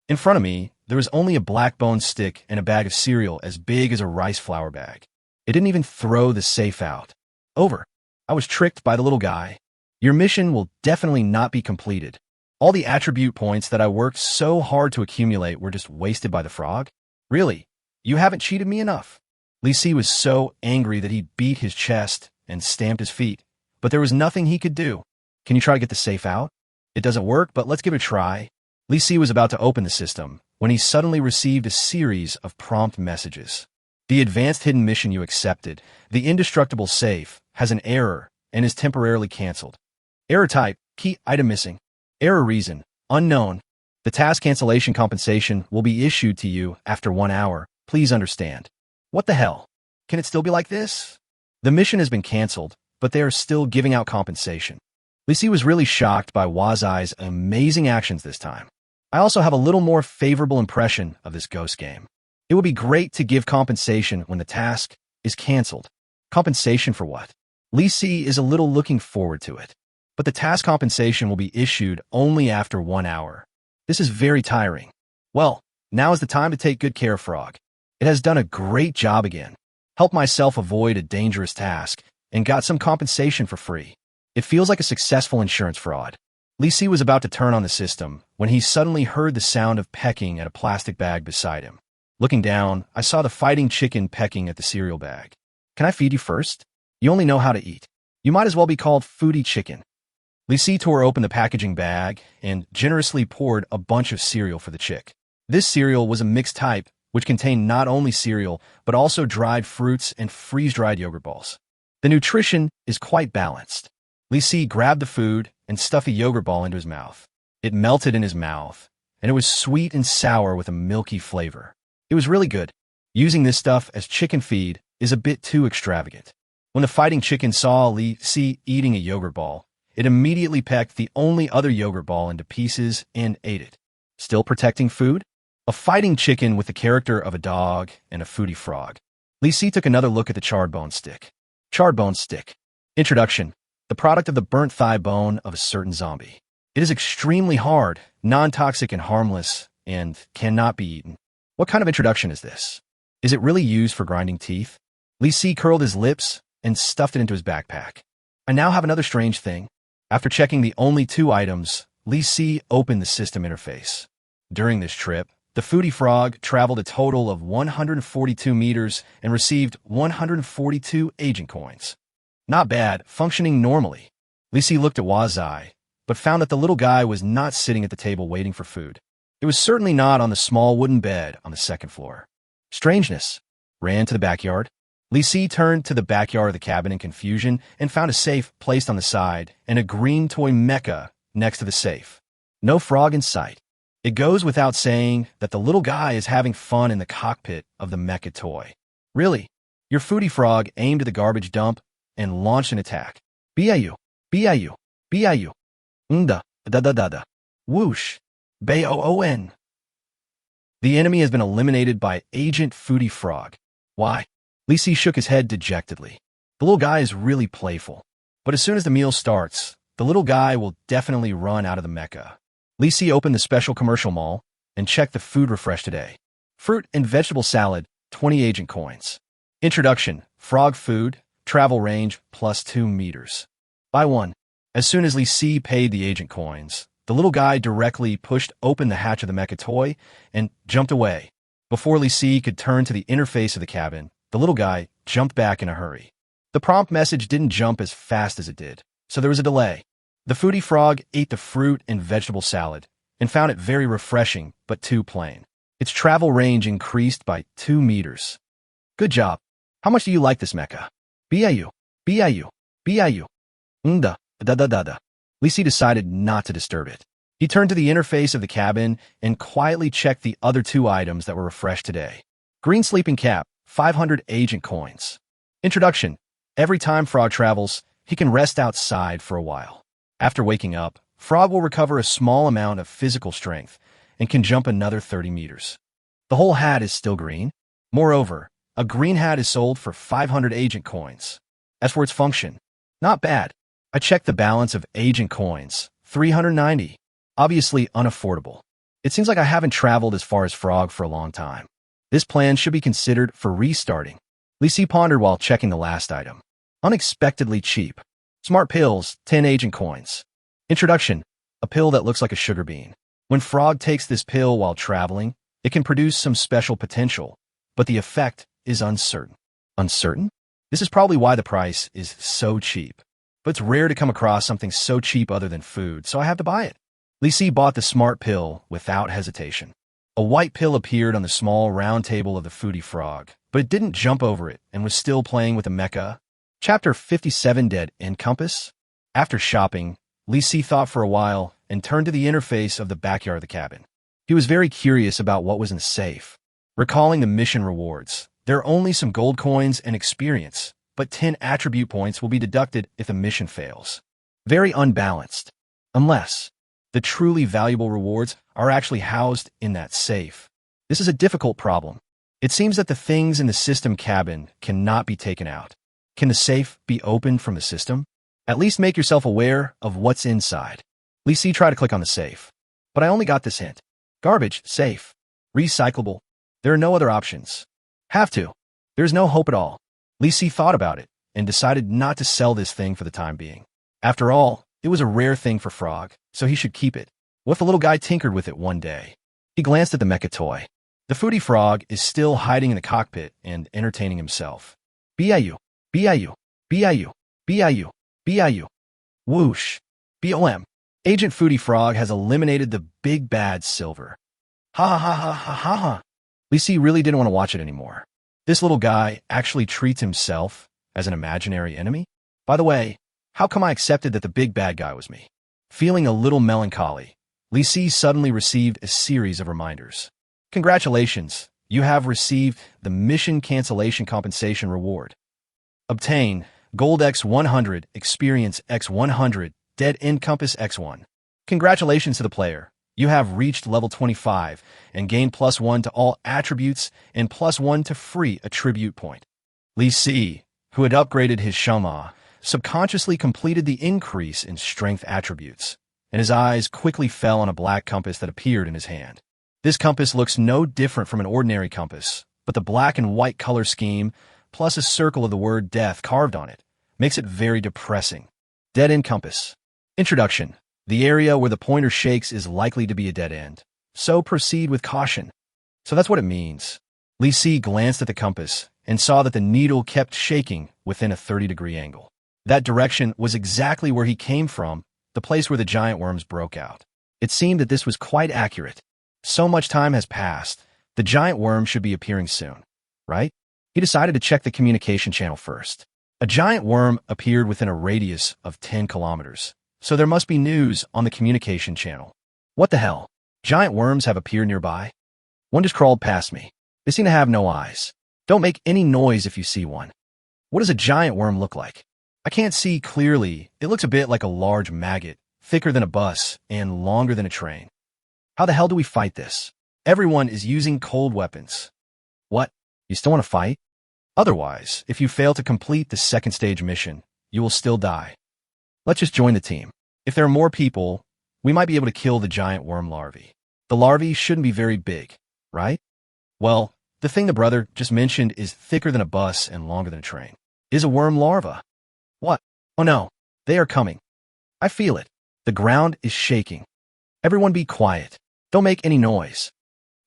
In front of me, there was only a black bone stick and a bag of cereal as big as a rice flour bag. It didn't even throw the safe out. Over. I was tricked by the little guy. Your mission will definitely not be completed. All the attribute points that I worked so hard to accumulate were just wasted by the frog? Really? You haven't cheated me enough. Li Si was so angry that he beat his chest and stamped his feet, but there was nothing he could do. Can you try to get the safe out? It doesn't work, but let's give it a try. Li Si was about to open the system when he suddenly received a series of prompt messages. The advanced hidden mission you accepted, the indestructible safe, has an error and is temporarily canceled. Error type, key item missing. Error reason, unknown. The task cancellation compensation will be issued to you after 1 hour. Please understand. What the hell? Can it still be like this? The mission has been canceled, but they are still giving out compensation. Li Si was really shocked by Wazai's amazing actions this time. I also have a little more favorable impression of this ghost game. It would be great to give compensation when the task is canceled. Compensation for what? Li Si is a little looking forward to it. But the task compensation will be issued only after 1 hour. This is very tiring. Well, now is the time to take good care of Frog. It has done a great job again. Helped myself avoid a dangerous task and got some compensation for free. It feels like a successful insurance fraud. Li Si was about to turn on the system when he suddenly heard the sound of pecking at a plastic bag beside him. Looking down, I saw the fighting chicken pecking at the cereal bag. Can I feed you first? You only know how to eat. You might as well be called Foodie Chicken. Li Si tore open the packaging bag and generously poured a bunch of cereal for the chick. This cereal was a mixed type, which contained not only cereal, but also dried fruits and freeze-dried yogurt balls. The nutrition is quite balanced. Li Si grabbed the food and stuffed a yogurt ball into his mouth. It melted in his mouth, and it was sweet and sour with a milky flavor. It was really good. Using this stuff as chicken feed is a bit too extravagant. When the fighting chicken saw Li Si eating a yogurt ball, it immediately pecked the only other yogurt ball into pieces and ate it. Still protecting food? A fighting chicken with the character of a dog and a foodie frog. Li Si took another look at the charred bone stick. Charred bone stick. Introduction. The product of the burnt thigh bone of a certain zombie. It is extremely hard, non-toxic and harmless, and cannot be eaten. What kind of introduction is this? Is it really used for grinding teeth? Li Si curled his lips and stuffed it into his backpack. I now have another strange thing. After checking the only 2 items, Li Si opened the system interface. During this trip, the foodie frog traveled a total of 142 meters and received 142 agent coins. Not bad, functioning normally. Li Si looked at Wazai, but found that the little guy was not sitting at the table waiting for food. It was certainly not on the small wooden bed on the 2nd floor. Strangeness. Ran to the backyard. Li Si turned to the backyard of the cabin in confusion and found a safe placed on the side and a green toy mecha next to the safe. No frog in sight. It goes without saying that the little guy is having fun in the cockpit of the mecha toy. Really? Your foodie frog aimed at the garbage dump and launched an attack. Biayu, biayu, biayu. Nda, da da da da. Whoosh. Baoon. The enemy has been eliminated by Agent Foodie Frog. Why? Li Si shook his head dejectedly. The little guy is really playful. But as soon as the meal starts, the little guy will definitely run out of the mecha. Li Si opened the special commercial mall and checked the food refresh today. Fruit and vegetable salad, 20 agent coins. Introduction, frog food, travel range, plus 2 meters. Buy 1. As soon as Li Si paid the agent coins, the little guy directly pushed open the hatch of the mecha toy and jumped away. Before Li Si could turn to the interface of the cabin, the little guy jumped back in a hurry. The prompt message didn't jump as fast as it did, so there was a delay. The foodie frog ate the fruit and vegetable salad, and found it very refreshing, but too plain. Its travel range increased by 2 meters. Good job. How much do you like this mecha? Biu, biu, biu. Da, da da da da. Lisi decided not to disturb it. He turned to the interface of the cabin and quietly checked the other 2 items that were refreshed today. Green sleeping cap, 500 agent coins. Introduction. Every time Frog travels, he can rest outside for a while. After waking up, Frog will recover a small amount of physical strength and can jump another 30 meters. The whole hat is still green. Moreover, a green hat is sold for 500 agent coins. As for its function, not bad. I checked the balance of agent coins, 390. Obviously unaffordable. It seems like I haven't traveled as far as Frog for a long time. This plan should be considered for restarting. Lisi pondered while checking the last item. Unexpectedly cheap. Smart pills, 10 agent coins. Introduction. A pill that looks like a sugar bean. When Frog takes this pill while traveling, it can produce some special potential, but the effect is uncertain. Uncertain? This is probably why the price is so cheap. But it's rare to come across something so cheap other than food, so I have to buy it. Lisi bought the smart pill without hesitation. A white pill appeared on the small round table of the foodie frog, but it didn't jump over it and was still playing with the mecha. Chapter 57 Dead End Compass. After shopping, Lisi thought for a while and turned to the interface of the backyard of the cabin. He was very curious about what was in the safe. Recalling the mission rewards, there are only some gold coins and experience, but 10 attribute points will be deducted if the mission fails. Very unbalanced. Unless the truly valuable rewards are actually housed in that safe. This is a difficult problem. It seems that the things in the system cabin cannot be taken out. Can the safe be opened from the system? At least make yourself aware of what's inside. Lisi tried to click on the safe, but I only got this hint. Garbage, safe, recyclable. There are no other options. Have to. There's no hope at all. Lisi thought about it and decided not to sell this thing for the time being. After all, it was a rare thing for Frog, so he should keep it. What if the little guy tinkered with it one day? He glanced at the mecha toy. The foodie frog is still hiding in the cockpit and entertaining himself. Biu, biu, biu, biu, biu. Whoosh. BOM. Agent Foodie Frog has eliminated the big bad Silver. Ha ha ha ha ha ha. Lisi really didn't want to watch it anymore. This little guy actually treats himself as an imaginary enemy? By the way, how come I accepted that the big bad guy was me? Feeling a little melancholy, Lisi suddenly received a series of reminders. Congratulations, you have received the Mission Cancellation Compensation Reward. Obtain Gold X100, Experience X100, Dead End Compass X1. Congratulations to the player. You have reached level 25 and gained +1 to all attributes and +1 to free attribute point. Lisi, who had upgraded his Shama, subconsciously completed the increase in strength attributes, and his eyes quickly fell on a black compass that appeared in his hand. This compass looks no different from an ordinary compass, but the black and white color scheme, plus a circle of the word death carved on it, makes it very depressing. Dead End Compass. Introduction. The area where the pointer shakes is likely to be a dead end, so proceed with caution. So that's what it means. Lisi glanced at the compass and saw that the needle kept shaking within a 30-degree angle. That direction was exactly where he came from, the place where the giant worms broke out. It seemed that this was quite accurate. So much time has passed, the giant worm should be appearing soon, right? He decided to check the communication channel first. A giant worm appeared within a radius of 10 kilometers, so there must be news on the communication channel. What the hell? Giant worms have appeared nearby? One just crawled past me. They seem to have no eyes. Don't make any noise if you see one. What does a giant worm look like? I can't see clearly. It looks a bit like a large maggot, thicker than a bus and longer than a train. How the hell do we fight this? Everyone is using cold weapons. What? You still want to fight? Otherwise, if you fail to complete the second stage mission, you will still die. Let's just join the team. If there are more people, we might be able to kill the giant worm larvae. The larvae shouldn't be very big, right? Well, the thing the brother just mentioned is thicker than a bus and longer than a train. Is a worm larva. What? Oh no, they are coming. I feel it. The ground is shaking. Everyone be quiet. Don't make any noise.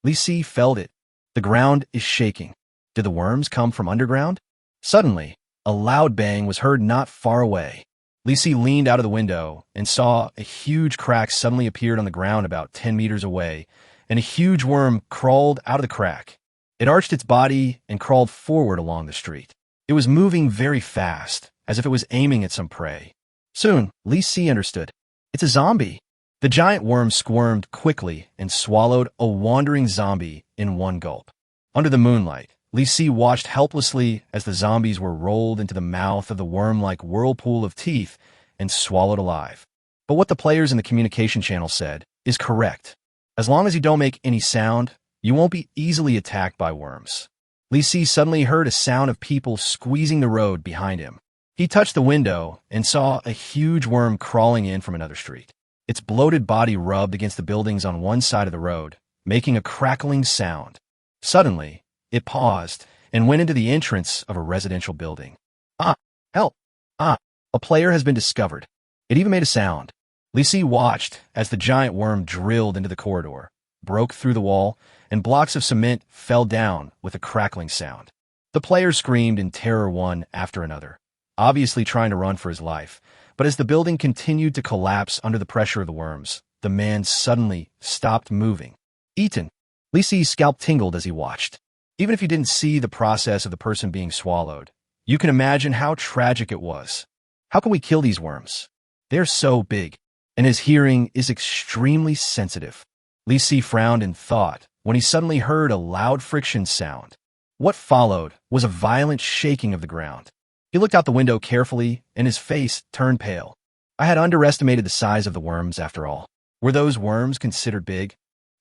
Lisi felt it. The ground is shaking. Did the worms come from underground? Suddenly, a loud bang was heard not far away. Li Si leaned out of the window and saw a huge crack suddenly appeared on the ground about 10 meters away, and a huge worm crawled out of the crack. It arched its body and crawled forward along the street. It was moving very fast, as if it was aiming at some prey. Soon, Li Si understood. It's a zombie. The giant worm squirmed quickly and swallowed a wandering zombie in one gulp. Under the moonlight, Li Si watched helplessly as the zombies were rolled into the mouth of the worm-like whirlpool of teeth and swallowed alive. But what the players in the communication channel said is correct. As long as you don't make any sound, you won't be easily attacked by worms. Li Si suddenly heard a sound of people squeezing the road behind him. He touched the window and saw a huge worm crawling in from another street. Its bloated body rubbed against the buildings on one side of the road, making a crackling sound. Suddenly, it paused and went into the entrance of a residential building. Ah, help! Ah, a player has been discovered. It even made a sound. Li Si watched as the giant worm drilled into the corridor, broke through the wall, and blocks of cement fell down with a crackling sound. The player screamed in terror one after another, obviously trying to run for his life. But as the building continued to collapse under the pressure of the worms, the man suddenly stopped moving. Eaten. Li Si's scalp tingled as he watched. Even if you didn't see the process of the person being swallowed, you can imagine how tragic it was. How can we kill these worms? They're so big, and his hearing is extremely sensitive. Li Si frowned in thought when he suddenly heard a loud friction sound. What followed was a violent shaking of the ground. He looked out the window carefully, and his face turned pale. I had underestimated the size of the worms after all. Were those worms considered big?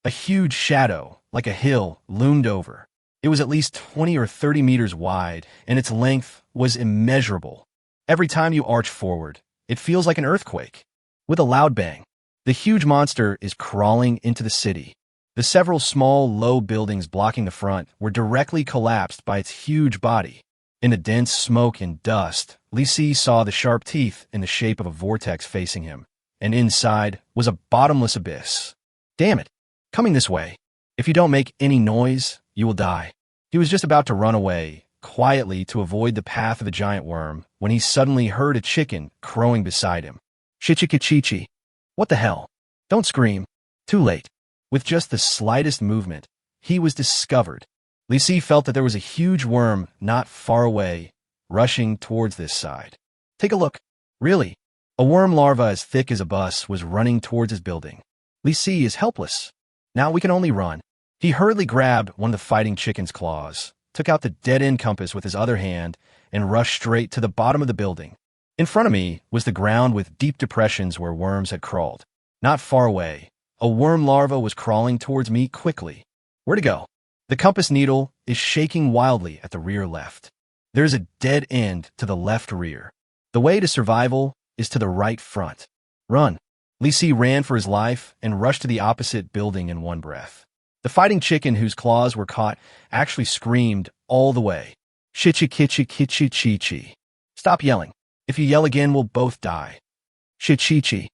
A huge shadow, like a hill, loomed over. It was at least 20 or 30 meters wide, and its length was immeasurable. Every time you arch forward, it feels like an earthquake. With a loud bang, the huge monster is crawling into the city. The several small, low buildings blocking the front were directly collapsed by its huge body. In the dense smoke and dust, Li Si saw the sharp teeth in the shape of a vortex facing him, and inside was a bottomless abyss. Damn it! Coming this way. If you don't make any noise, you will die. He was just about to run away, quietly to avoid the path of the giant worm, when he suddenly heard a chicken crowing beside him. Chichikichichi. What the hell? Don't scream. Too late. With just the slightest movement, he was discovered. Li Si felt that there was a huge worm not far away, rushing towards this side. Take a look. Really? A worm larva as thick as a bus was running towards his building. Li Si is helpless. Now we can only run. He hurriedly grabbed one of the fighting chicken's claws, took out the dead-end compass with his other hand, and rushed straight to the bottom of the building. In front of me was the ground with deep depressions where worms had crawled. Not far away, a worm larva was crawling towards me quickly. Where to go? The compass needle is shaking wildly at the rear left. There's a dead end to the left rear. The way to survival is to the right front. Run. Li Si ran for his life and rushed to the opposite building in one breath. The fighting chicken whose claws were caught actually screamed all the way. Shichi-kichi-kichi-chi-chi. Stop yelling. If you yell again, we'll both die. Shichi-chi.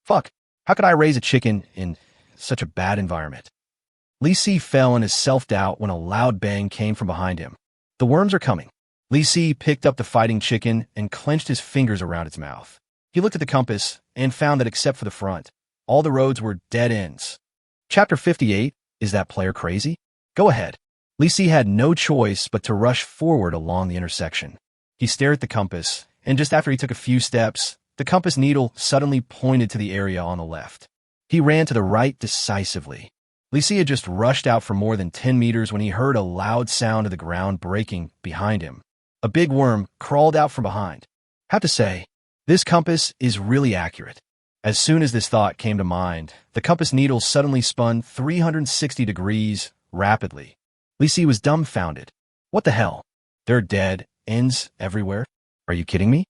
Fuck. How could I raise a chicken in such a bad environment? Li Si fell in his self-doubt when a loud bang came from behind him. The worms are coming. Li Si picked up the fighting chicken and clenched his fingers around its mouth. He looked at the compass and found that except for the front, all the roads were dead ends. Chapter 58, Is That Player Crazy? Go ahead. Li Si had no choice but to rush forward along the intersection. He stared at the compass, and just after he took a few steps, the compass needle suddenly pointed to the area on the left. He ran to the right decisively. Li Si had just rushed out for more than 10 meters when he heard a loud sound of the ground breaking behind him. A big worm crawled out from behind. Have to say, this compass is really accurate. As soon as this thought came to mind, the compass needle suddenly spun 360 degrees rapidly. Li Si was dumbfounded. What the hell? There are dead ends everywhere? Are you kidding me?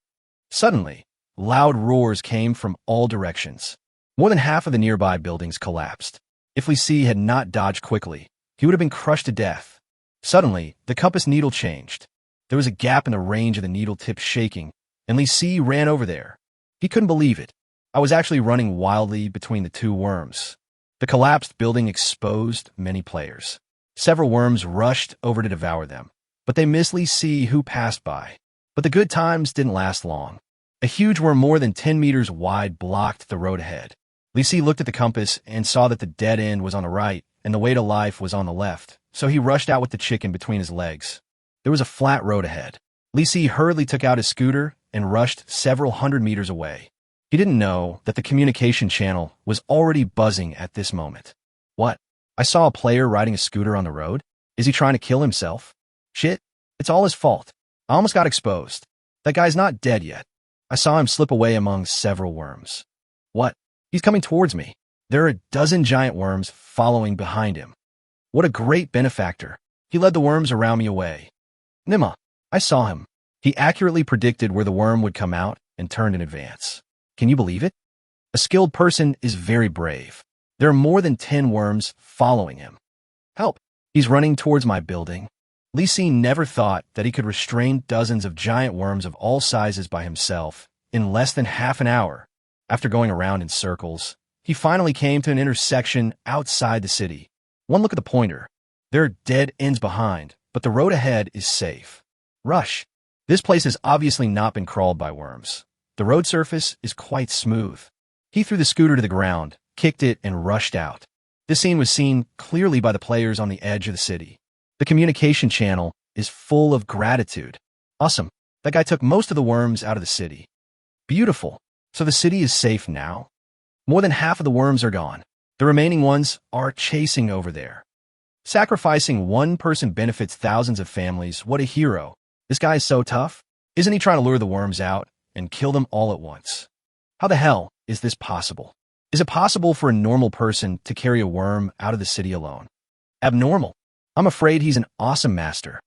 Suddenly, loud roars came from all directions. More than half of the nearby buildings collapsed. If Li Si had not dodged quickly, he would have been crushed to death. Suddenly, the compass needle changed. There was a gap in the range of the needle tip shaking, and Li Si ran over there. He couldn't believe it. I was actually running wildly between the two worms. The collapsed building exposed many players. Several worms rushed over to devour them, but they missed Li Si who passed by. But the good times didn't last long. A huge worm more than 10 meters wide blocked the road ahead. Li Si looked at the compass and saw that the dead end was on the right and the way to life was on the left, so he rushed out with the chicken between his legs. There was a flat road ahead. Li Si hurriedly took out his scooter and rushed several hundred meters away. He didn't know that the communication channel was already buzzing at this moment. What? I saw a player riding a scooter on the road? Is he trying to kill himself? Shit, it's all his fault. I almost got exposed. That guy's not dead yet. I saw him slip away among several worms. What? He's coming towards me. There are a dozen giant worms following behind him. What a great benefactor. He led the worms around me away. Nima, I saw him. He accurately predicted where the worm would come out and turned in advance. Can you believe it? A skilled person is very brave. There are more than 10 worms following him. Help! He's running towards my building. Li Si never thought that he could restrain dozens of giant worms of all sizes by himself in less than half an hour. After going around in circles, he finally came to an intersection outside the city. One look at the pointer. There are dead ends behind, but the road ahead is safe. Rush! This place has obviously not been crawled by worms. The road surface is quite smooth. He threw the scooter to the ground, kicked it, and rushed out. This scene was seen clearly by the players on the edge of the city. The communication channel is full of gratitude. Awesome. That guy took most of the worms out of the city. Beautiful. So the city is safe now? More than half of the worms are gone. The remaining ones are chasing over there. Sacrificing one person benefits thousands of families. What a hero. This guy is so tough. Isn't he trying to lure the worms out and kill them all at once? How the hell is this possible? Is it possible for a normal person to carry a worm out of the city alone? Abnormal. I'm afraid he's an awesome master.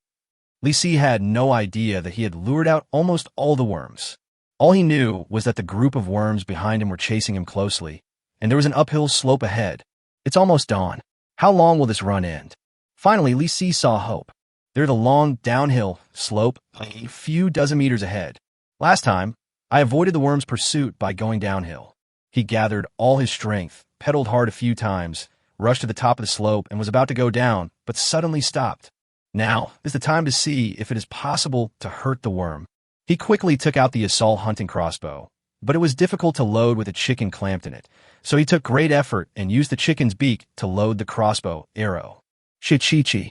Li Si had no idea that he had lured out almost all the worms. All he knew was that the group of worms behind him were chasing him closely, and there was an uphill slope ahead. It's almost dawn. How long will this run end? Finally, Li Si saw hope. There's the long downhill slope a few dozen meters ahead. Last time, I avoided the worm's pursuit by going downhill. He gathered all his strength, pedaled hard a few times, rushed to the top of the slope, and was about to go down, but suddenly stopped. Now is the time to see if it is possible to hurt the worm. He quickly took out the assault hunting crossbow, but it was difficult to load with a chicken clamped in it, so he took great effort and used the chicken's beak to load the crossbow arrow. Shichichi.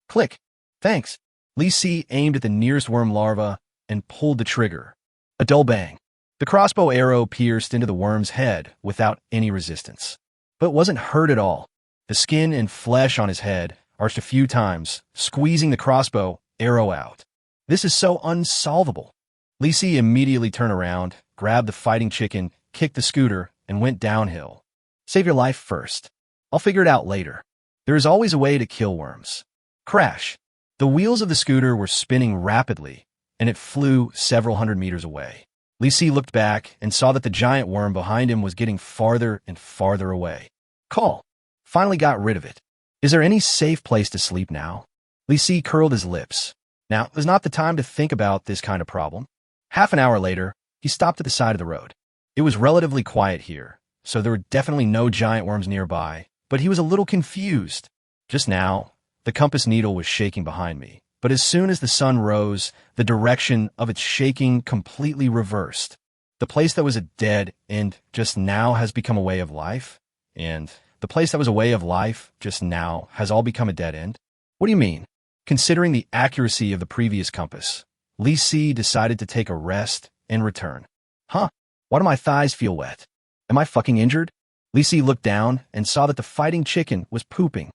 Click. Thanks. Li Si aimed at the nearest worm larva and pulled the trigger. A dull bang. The crossbow arrow pierced into the worm's head without any resistance. But it wasn't hurt at all. The skin and flesh on his head arched a few times, squeezing the crossbow arrow out. This is so unsolvable. Li Si immediately turned around, grabbed the fighting chicken, kicked the scooter, and went downhill. Save your life first. I'll figure it out later. There is always a way to kill worms. Crash. The wheels of the scooter were spinning rapidly, and it flew several hundred meters away. Li Si looked back and saw that the giant worm behind him was getting farther and farther away. Call. Finally got rid of it. Is there any safe place to sleep now? Li Si curled his lips. Now was not the time to think about this kind of problem. Half an hour later, he stopped at the side of the road. It was relatively quiet here, so there were definitely no giant worms nearby, but he was a little confused. Just now, the compass needle was shaking behind me, but as soon as the sun rose, the direction of its shaking completely reversed. The place that was a dead end just now has become a way of life, and the place that was a way of life just now has all become a dead end. What do you mean? Considering the accuracy of the previous compass, Li Si decided to take a rest and return. Huh? Why do my thighs feel wet? Am I fucking injured? Li Si looked down and saw that the fighting chicken was pooping.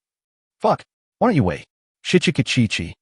Fuck. Why don't you wait? Shichikachichi.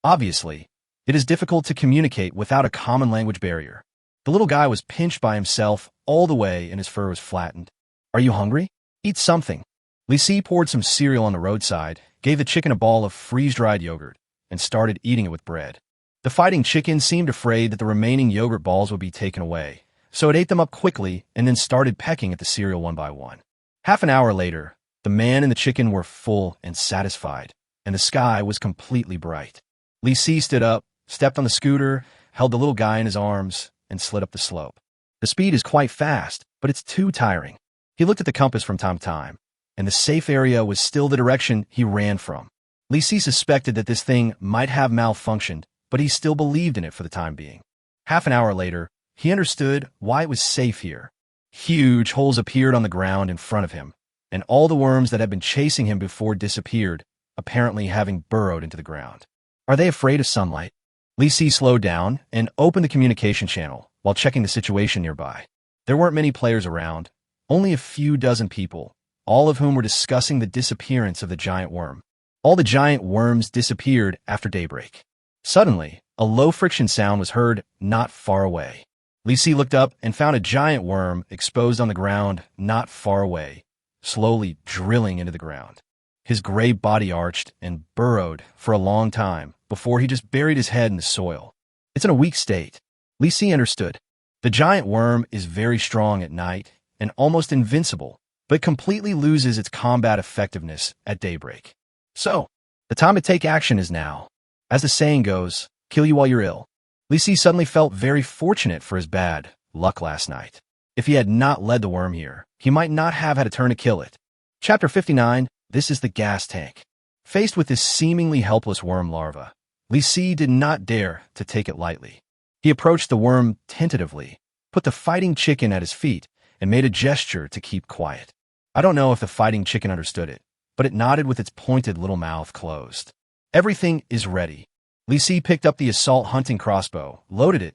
Obviously, it is difficult to communicate without a common language barrier. The little guy was pinched by himself all the way and his fur was flattened. Are you hungry? Eat something. Li Si poured some cereal on the roadside, gave the chicken a ball of freeze-dried yogurt, and started eating it with bread. The fighting chicken seemed afraid that the remaining yogurt balls would be taken away, so it ate them up quickly and then started pecking at the cereal one by one. Half an hour later, the man and the chicken were full and satisfied, and the sky was completely bright. Li Si stood up, stepped on the scooter, held the little guy in his arms, and slid up the slope. The speed is quite fast, but it's too tiring. He looked at the compass from time to time, and the safe area was still the direction he ran from. Li Si suspected that this thing might have malfunctioned, but he still believed in it for the time being. Half an hour later, he understood why it was safe here. Huge holes appeared on the ground in front of him, and all the worms that had been chasing him before disappeared, apparently having burrowed into the ground. Are they afraid of sunlight? Li Si slowed down and opened the communication channel while checking the situation nearby. There weren't many players around, only a few dozen people, all of whom were discussing the disappearance of the giant worm. All the giant worms disappeared after daybreak. Suddenly, a low-friction sound was heard not far away. Li Si looked up and found a giant worm exposed on the ground not far away, slowly drilling into the ground. His gray body arched and burrowed for a long time before he just buried his head in the soil. It's in a weak state. Li Si understood. The giant worm is very strong at night and almost invincible, but completely loses its combat effectiveness at daybreak. So, the time to take action is now. As the saying goes, kill you while you're ill. Li Si suddenly felt very fortunate for his bad luck last night. If he had not led the worm here, he might not have had a turn to kill it. Chapter 59, This is the gas tank. Faced with this seemingly helpless worm larva, Li Si did not dare to take it lightly. He approached the worm tentatively, put the fighting chicken at his feet, and made a gesture to keep quiet. I don't know if the fighting chicken understood it, but it nodded with its pointed little mouth closed. Everything is ready. Li Si picked up the assault hunting crossbow, loaded it,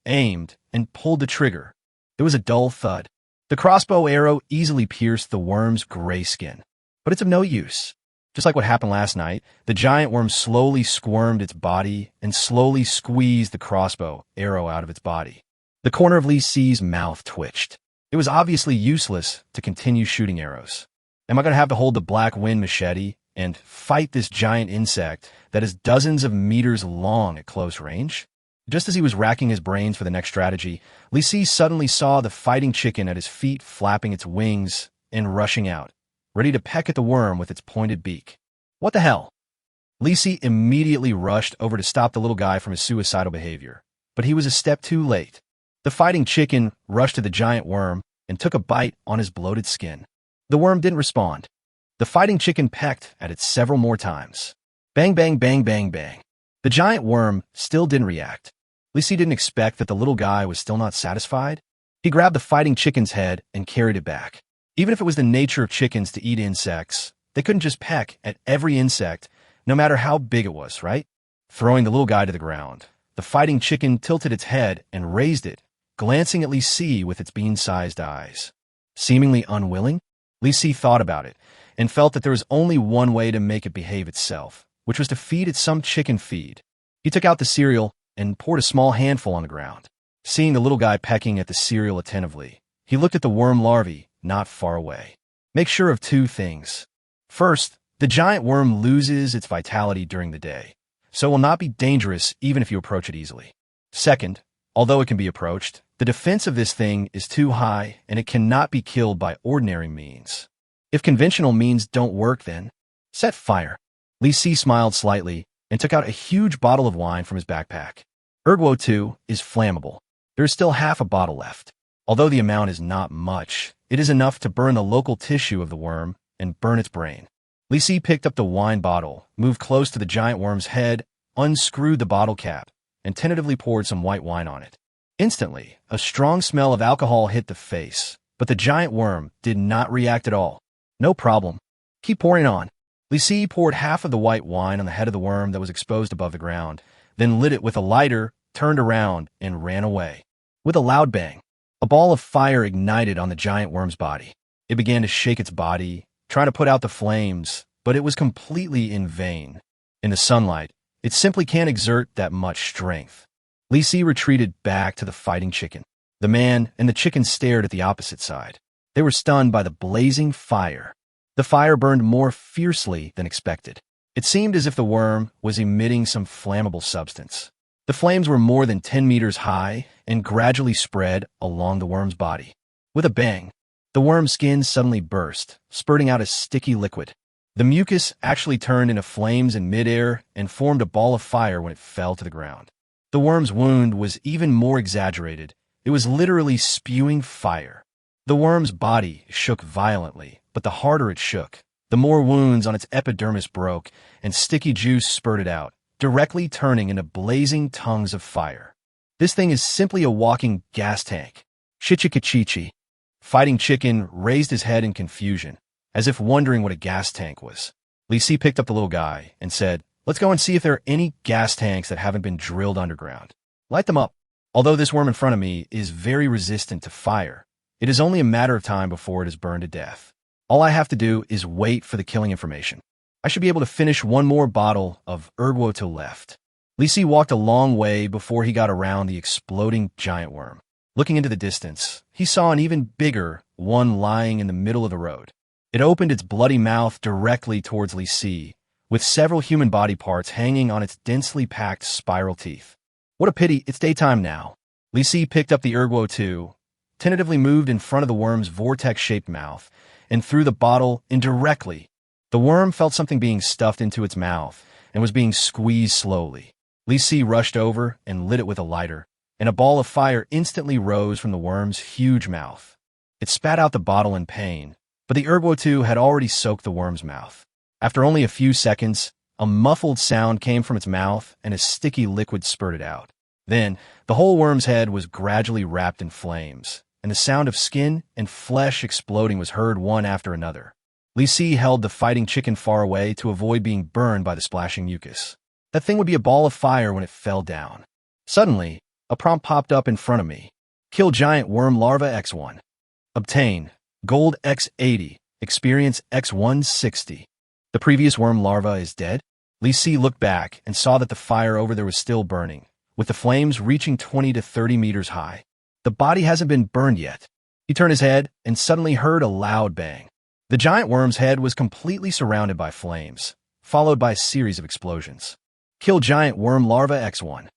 aimed, and pulled the trigger. There was a dull thud. The crossbow arrow easily pierced the worm's gray skin. But it's of no use. Just like what happened last night, the giant worm slowly squirmed its body and slowly squeezed the crossbow arrow out of its body. The corner of Li Si's mouth twitched. It was obviously useless to continue shooting arrows. Am I going to have to hold the black wind machete and fight this giant insect that is dozens of meters long at close range? Just as he was racking his brains for the next strategy, Li Si suddenly saw the fighting chicken at his feet flapping its wings and rushing out, ready to peck at the worm with its pointed beak. What the hell? Li Si immediately rushed over to stop the little guy from his suicidal behavior, but he was a step too late. The fighting chicken rushed to the giant worm and took a bite on his bloated skin. The worm didn't respond. The fighting chicken pecked at it several more times. Bang, bang, bang, bang, bang. The giant worm still didn't react. Li Si didn't expect that the little guy was still not satisfied. He grabbed the fighting chicken's head and carried it back. Even if it was the nature of chickens to eat insects, they couldn't just peck at every insect, no matter how big it was, right? Throwing the little guy to the ground, the fighting chicken tilted its head and raised it, glancing at Li Si with its bean-sized eyes. Seemingly unwilling, Li Si thought about it and felt that there was only one way to make it behave itself, which was to feed it some chicken feed. He took out the cereal and poured a small handful on the ground. Seeing the little guy pecking at the cereal attentively, he looked at the worm larvae not far away. Make sure of two things. First, the giant worm loses its vitality during the day, so it will not be dangerous even if you approach it easily. Second, although it can be approached, the defense of this thing is too high and it cannot be killed by ordinary means. If conventional means don't work, then set fire. Li Si smiled slightly and took out a huge bottle of wine from his backpack. Erguo 2 is flammable. There is still half a bottle left. Although the amount is not much, it is enough to burn the local tissue of the worm and burn its brain. Li Si picked up the wine bottle, moved close to the giant worm's head, unscrewed the bottle cap, and tentatively poured some white wine on it. Instantly, a strong smell of alcohol hit the face, but the giant worm did not react at all. No problem. Keep pouring on. Li Si poured half of the white wine on the head of the worm that was exposed above the ground, then lit it with a lighter, turned around, and ran away. With a loud bang, a ball of fire ignited on the giant worm's body. It began to shake its body, trying to put out the flames, but it was completely in vain. In the sunlight, it simply can't exert that much strength. Li Si retreated back to the fighting chicken. The man and the chicken stared at the opposite side. They were stunned by the blazing fire. The fire burned more fiercely than expected. It seemed as if the worm was emitting some flammable substance. The flames were more than 10 meters high and gradually spread along the worm's body. With a bang, the worm's skin suddenly burst, spurting out a sticky liquid. The mucus actually turned into flames in midair and formed a ball of fire when it fell to the ground. The worm's wound was even more exaggerated. It was literally spewing fire. The worm's body shook violently, but the harder it shook, the more wounds on its epidermis broke and sticky juice spurted out, directly turning into blazing tongues of fire. This thing is simply a walking gas tank. Chichikachichi. Fighting Chicken raised his head in confusion, as if wondering what a gas tank was. Li Si picked up the little guy and said, "Let's go and see if there are any gas tanks that haven't been drilled underground. Light them up." Although this worm in front of me is very resistant to fire, it is only a matter of time before it is burned to death. All I have to do is wait for the killing information. I should be able to finish one more bottle of Erguo to left. Li Si walked a long way before he got around the exploding giant worm. Looking into the distance, he saw an even bigger one lying in the middle of the road. It opened its bloody mouth directly towards Li Si, with several human body parts hanging on its densely packed spiral teeth. What a pity, it's daytime now. Li Si picked up the Erguo too, tentatively moved in front of the worm's vortex-shaped mouth, and threw the bottle indirectly. The worm felt something being stuffed into its mouth and was being squeezed slowly. Li Si rushed over and lit it with a lighter, and a ball of fire instantly rose from the worm's huge mouth. It spat out the bottle in pain, but the Erguo 2 had already soaked the worm's mouth. After only a few seconds, a muffled sound came from its mouth and a sticky liquid spurted out. Then, the whole worm's head was gradually wrapped in flames, and the sound of skin and flesh exploding was heard one after another. Li Si held the fighting chicken far away to avoid being burned by the splashing mucus. That thing would be a ball of fire when it fell down. Suddenly, a prompt popped up in front of me. Kill giant worm larva X1. Obtain gold X80, experience X160. The previous worm larva is dead? Li Si looked back and saw that the fire over there was still burning, with the flames reaching 20 to 30 meters high. The body hasn't been burned yet. He turned his head and suddenly heard a loud bang. The giant worm's head was completely surrounded by flames, followed by a series of explosions. Kill giant worm larva X1.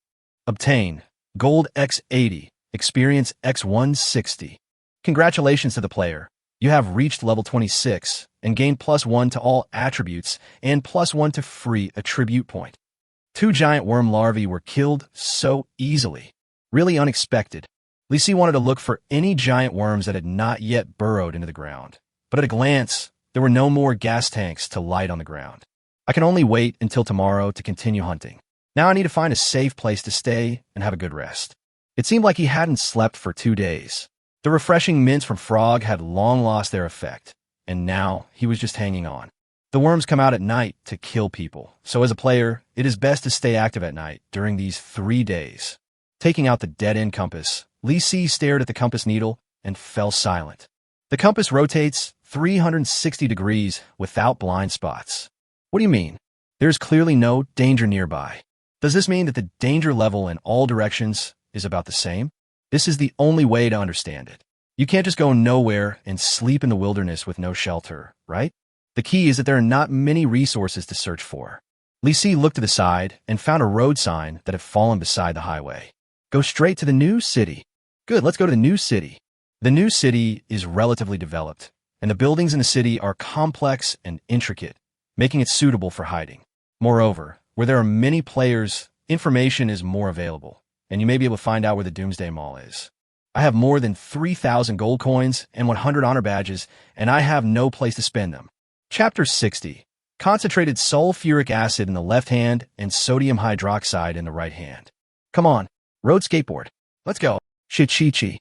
Obtain gold X80, experience X160. Congratulations to the player. You have reached level 26 and gained +1 to all attributes and +1 to free attribute point. 2 giant worm larvae were killed so easily. Really unexpected. Li Si wanted to look for any giant worms that had not yet burrowed into the ground, but at a glance, there were no more gas tanks to light on the ground. I can only wait until tomorrow to continue hunting. Now I need to find a safe place to stay and have a good rest. It seemed like he hadn't slept for 2 days. The refreshing mints from Frog had long lost their effect, and now he was just hanging on. The worms come out at night to kill people, so as a player, it is best to stay active at night during these 3 days. Taking out the dead-end compass, Li Si stared at the compass needle and fell silent. The compass rotates 360 degrees without blind spots. What do you mean? There's clearly no danger nearby. Does this mean that the danger level in all directions is about the same? This is the only way to understand it. You can't just go nowhere and sleep in the wilderness with no shelter, right? The key is that there are not many resources to search for. Li Si looked to the side and found a road sign that had fallen beside the highway. Go straight to the new city. Good, let's go to the new city. The new city is relatively developed, and the buildings in the city are complex and intricate, making it suitable for hiding. Moreover, where there are many players, information is more available, and you may be able to find out where the Doomsday Mall is. I have more than 3,000 gold coins and 100 honor badges, and I have no place to spend them. Chapter 60. Concentrated sulfuric acid in the left hand and sodium hydroxide in the right hand. Come on, road skateboard. Let's go. Chichichi.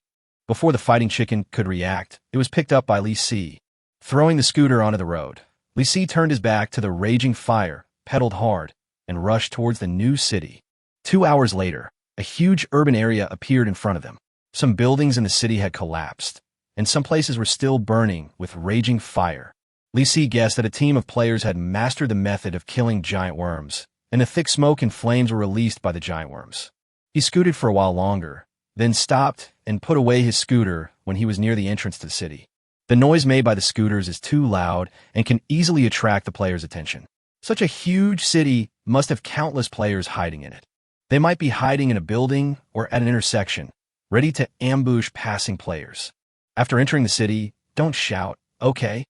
Before the fighting chicken could react, it was picked up by Li Si. Throwing the scooter onto the road, Li Si turned his back to the raging fire, pedaled hard, and rushed towards the new city. 2 hours later, a huge urban area appeared in front of them. Some buildings in the city had collapsed, and some places were still burning with raging fire. Li Si guessed that a team of players had mastered the method of killing giant worms, and the thick smoke and flames were released by the giant worms. He scooted for a while longer, then stopped and put away his scooter when he was near the entrance to the city. The noise made by the scooters is too loud and can easily attract the player's attention. Such a huge city must have countless players hiding in it. They might be hiding in a building or at an intersection, ready to ambush passing players. After entering the city, don't shout, okay?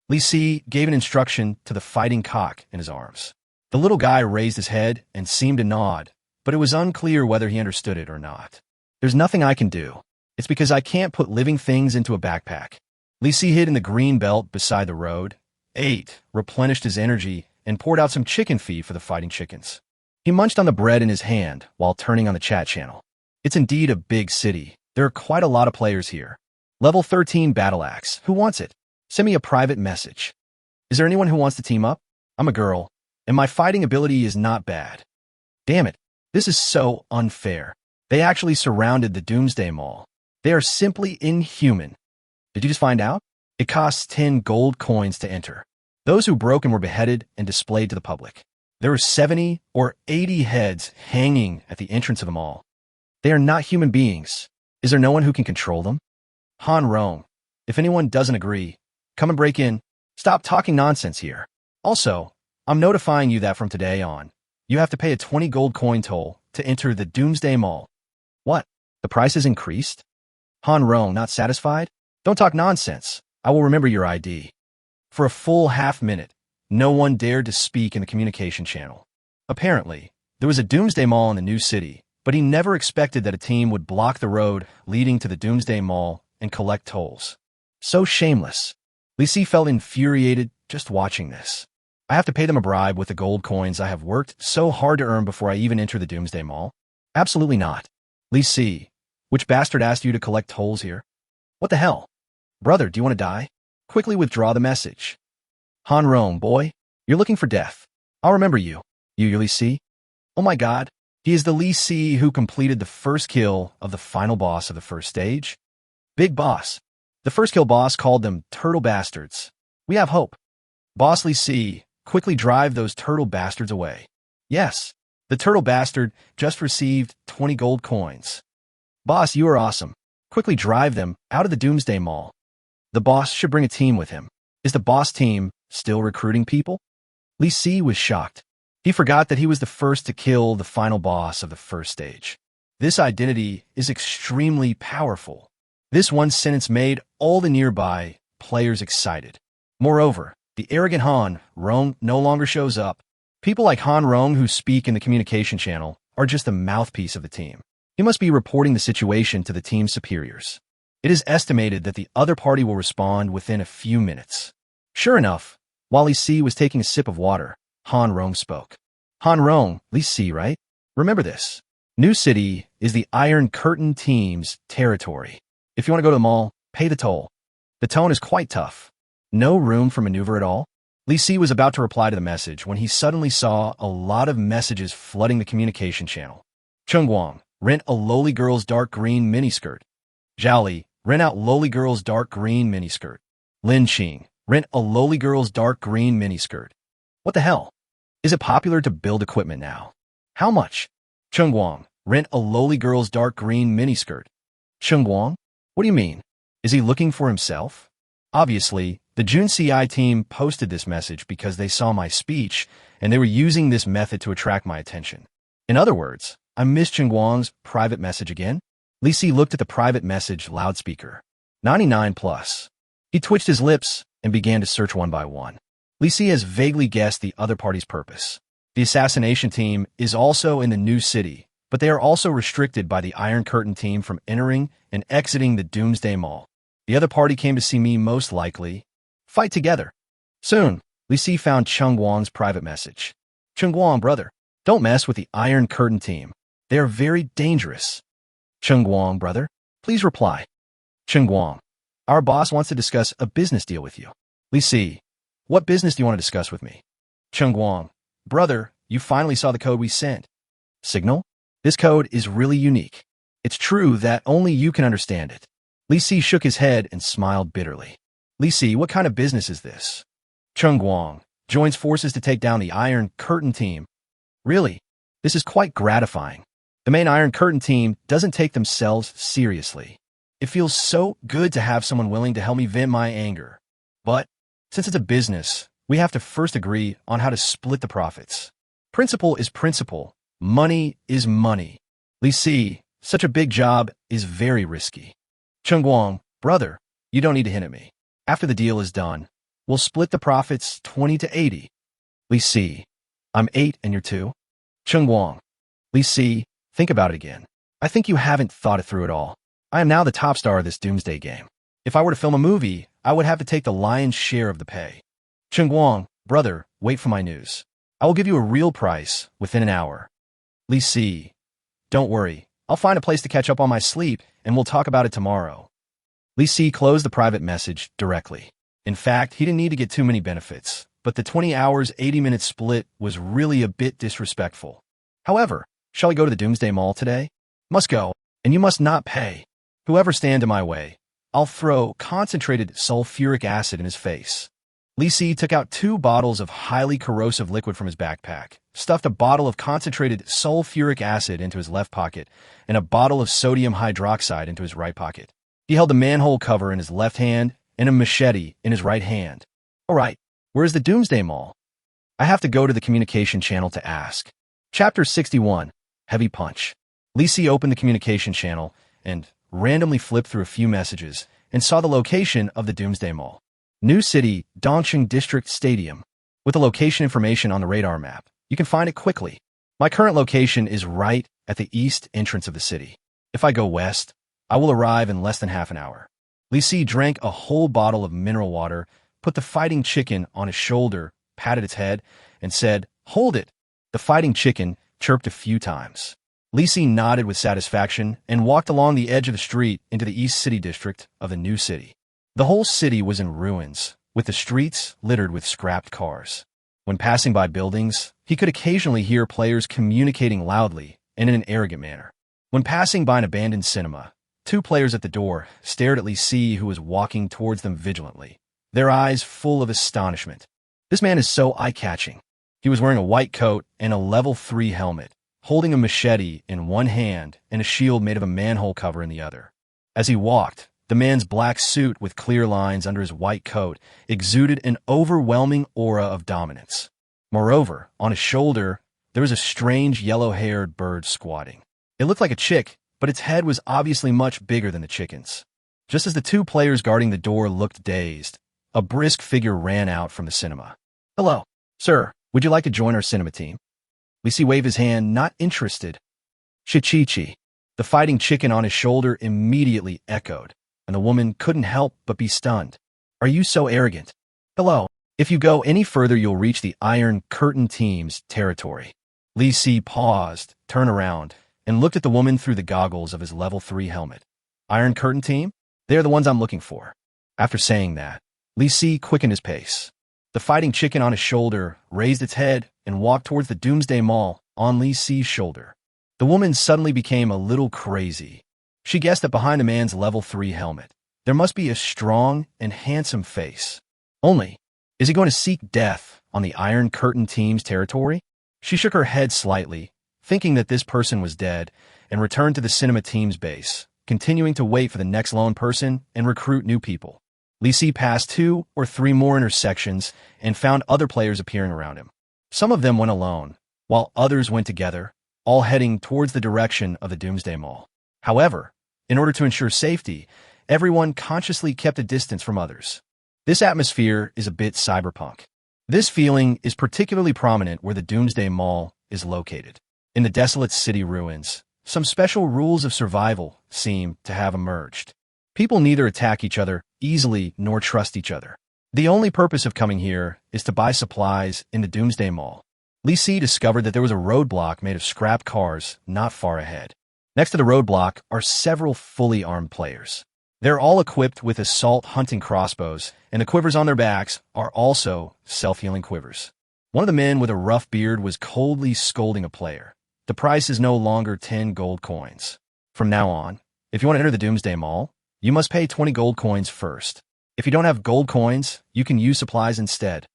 Li Si gave an instruction to the fighting cock in his arms. The little guy raised his head and seemed to nod, but it was unclear whether he understood it or not. There's nothing I can do. It's because I can't put living things into a backpack. Li Si hid in the green belt beside the road, ate, replenished his energy, and poured out some chicken feed for the fighting chickens. He munched on the bread in his hand while turning on the chat channel. It's indeed a big city. There are quite a lot of players here. Level 13 Battle Axe. Who wants it? Send me a private message. Is there anyone who wants to team up? I'm a girl, and my fighting ability is not bad. Damn it. This is so unfair. They actually surrounded the Doomsday Mall. They are simply inhuman. Did you just find out? It costs 10 gold coins to enter. Those who broke and were beheaded and displayed to the public. There were 70 or 80 heads hanging at the entrance of the mall. They are not human beings. Is there no one who can control them? Han Rong, if anyone doesn't agree, come and break in. Stop talking nonsense here. Also, I'm notifying you that from today on, you have to pay a 20 gold coin toll to enter the Doomsday Mall. What? The price has increased? Han Rong, not satisfied? Don't talk nonsense. I will remember your ID. For a full half-minute, no one dared to speak in the communication channel. Apparently, there was a Doomsday Mall in the new city, but he never expected that a team would block the road leading to the Doomsday Mall and collect tolls. So shameless. Li Si felt infuriated just watching this. I have to pay them a bribe with the gold coins I have worked so hard to earn before I even enter the Doomsday Mall? Absolutely not. Li Si, which bastard asked you to collect tolls here? What the hell? Brother, do you want to die? Quickly withdraw the message. Han Rong, boy, you're looking for death. I'll remember you. You Li Si? Oh my god, he is the Li Si who completed the first kill of the final boss of the first stage. Big boss. The first kill boss called them turtle bastards. We have hope. Boss Li Si, quickly drive those turtle bastards away. Yes, the turtle bastard just received 20 gold coins. Boss, you are awesome. Quickly drive them out of the Doomsday Mall. The boss should bring a team with him. Is the boss team still recruiting people? Li Si was shocked. He forgot that he was the first to kill the final boss of the first stage. This identity is extremely powerful. This one sentence made all the nearby players excited. Moreover, the arrogant Han Rong no longer shows up. People like Han Rong who speak in the communication channel are just the mouthpiece of the team. He must be reporting the situation to the team's superiors. It is estimated that the other party will respond within a few minutes. Sure enough, while Li Si was taking a sip of water, Han Rong spoke. Han Rong, Li Si, right? Remember this. New City is the Iron Curtain team's territory. If you want to go to the mall, pay the toll. The tone is quite tough. No room for maneuver at all? Li Si was about to reply to the message when he suddenly saw a lot of messages flooding the communication channel. Chung Guang, rent a lowly girl's dark green miniskirt. Zhao Li, rent out lowly girl's dark green miniskirt. Lin Qing, rent a lowly girl's dark green miniskirt. What the hell? Is it popular to build equipment now? How much? Chung Guang, rent a lowly girl's dark green miniskirt. Chung Guang? What do you mean? Is he looking for himself? Obviously, the Jun CI team posted this message because they saw my speech and they were using this method to attract my attention. In other words, I missed Chung Guang's private message again. Li Si looked at the private message loudspeaker. 99 plus. He twitched his lips and began to search one by one. Li Si has vaguely guessed the other party's purpose. The assassination team is also in the new city, but they are also restricted by the Iron Curtain team from entering and exiting the Doomsday Mall. The other party came to see me most likely. Fight together. Soon, Li Si found Chung Guang's private message. Chung Guang, brother, don't mess with the Iron Curtain team. They are very dangerous. Chung Guang, brother, please reply. Chung Guang, our boss wants to discuss a business deal with you. Li Si, what business do you want to discuss with me? Chung Guang, brother, you finally saw the code we sent. Signal? This code is really unique. It's true that only you can understand it. Li Si shook his head and smiled bitterly. Li Si, what kind of business is this? Chung Guang joins forces to take down the Iron Curtain team. Really? This is quite gratifying. The main Iron Curtain team doesn't take themselves seriously. It feels so good to have someone willing to help me vent my anger. But since it's a business, we have to first agree on how to split the profits. Principle is principle. Money is money. Li Si, such a big job is very risky. Chung Guang, brother, you don't need to hint at me. After the deal is done, we'll split the profits 20 to 80. Li Si, I'm 8 and you're 2. Chung Guang, Li Si, think about it again. I think you haven't thought it through at all. I am now the top star of this Doomsday game. If I were to film a movie, I would have to take the lion's share of the pay. Chung Guang, brother, wait for my news. I will give you a real price within an hour. Li Si, don't worry, I'll find a place to catch up on my sleep, and we'll talk about it tomorrow. Li Si closed the private message directly. In fact, he didn't need to get too many benefits, but the 20 hours, 80-minute split was really a bit disrespectful. However, shall we go to the Doomsday Mall today? Must go, and you must not pay. Whoever stand in my way, I'll throw concentrated sulfuric acid in his face. Li Si took out 2 bottles of highly corrosive liquid from his backpack, stuffed a bottle of concentrated sulfuric acid into his left pocket, and a bottle of sodium hydroxide into his right pocket. He held the manhole cover in his left hand and a machete in his right hand. All right, where's the Doomsday Mall? I have to go to the communication channel to ask. Chapter 61, Heavy Punch. Li Si opened the communication channel and randomly flipped through a few messages and saw the location of the Doomsday Mall. New City, Dongqing District Stadium. With the location information on the radar map, you can find it quickly. My current location is right at the east entrance of the city. If I go west, I will arrive in less than half an hour. Li Si drank a whole bottle of mineral water, put the fighting chicken on his shoulder, patted its head, and said, "Hold it." The fighting chicken chirped a few times. Li Si nodded with satisfaction and walked along the edge of the street into the East City district of the new city. The whole city was in ruins, with the streets littered with scrapped cars. When passing by buildings, he could occasionally hear players communicating loudly and in an arrogant manner. When passing by an abandoned cinema, 2 players at the door stared at Li Si, who was walking towards them vigilantly, their eyes full of astonishment. This man is so eye-catching. He was wearing a white coat and a level 3 helmet, holding a machete in one hand and a shield made of a manhole cover in the other. As he walked, the man's black suit with clear lines under his white coat exuded an overwhelming aura of dominance. Moreover, on his shoulder, there was a strange yellow-haired bird squatting. It looked like a chick, but its head was obviously much bigger than the chicken's. Just as the 2 players guarding the door looked dazed, a brisk figure ran out from the cinema. "Hello, sir. Would you like to join our cinema team?" Li Si waved his hand, not interested. "Chichichi." The fighting chicken on his shoulder immediately echoed, and the woman couldn't help but be stunned. "Are you so arrogant?" "Hello. If you go any further, you'll reach the Iron Curtain team's territory." Li Si paused, turned around, and looked at the woman through the goggles of his level 3 helmet. "Iron Curtain team? They're the ones I'm looking for." After saying that, Li Si quickened his pace. The fighting chicken on his shoulder raised its head and walked towards the Doomsday Mall on Li Si's shoulder. The woman suddenly became a little crazy. She guessed that behind the man's level 3 helmet, there must be a strong and handsome face. Only, is he going to seek death on the Iron Curtain team's territory? She shook her head slightly, thinking that this person was dead, and returned to the cinema team's base, continuing to wait for the next lone person and recruit new people. Li Si passed 2 or 3 more intersections and found other players appearing around him. Some of them went alone, while others went together, all heading towards the direction of the Doomsday Mall. However, in order to ensure safety, everyone consciously kept a distance from others. This atmosphere is a bit cyberpunk. This feeling is particularly prominent where the Doomsday Mall is located. In the desolate city ruins, some special rules of survival seem to have emerged. People neither attack each other easily nor trust each other. The only purpose of coming here is to buy supplies in the Doomsday Mall. Li Si discovered that there was a roadblock made of scrap cars not far ahead. Next to the roadblock are several fully armed players. They're all equipped with assault hunting crossbows, and the quivers on their backs are also self-healing quivers. One of the men with a rough beard was coldly scolding a player. The price is no longer 10 gold coins. From now on, if you want to enter the Doomsday Mall, you must pay 20 gold coins first. If you don't have gold coins, you can use supplies instead.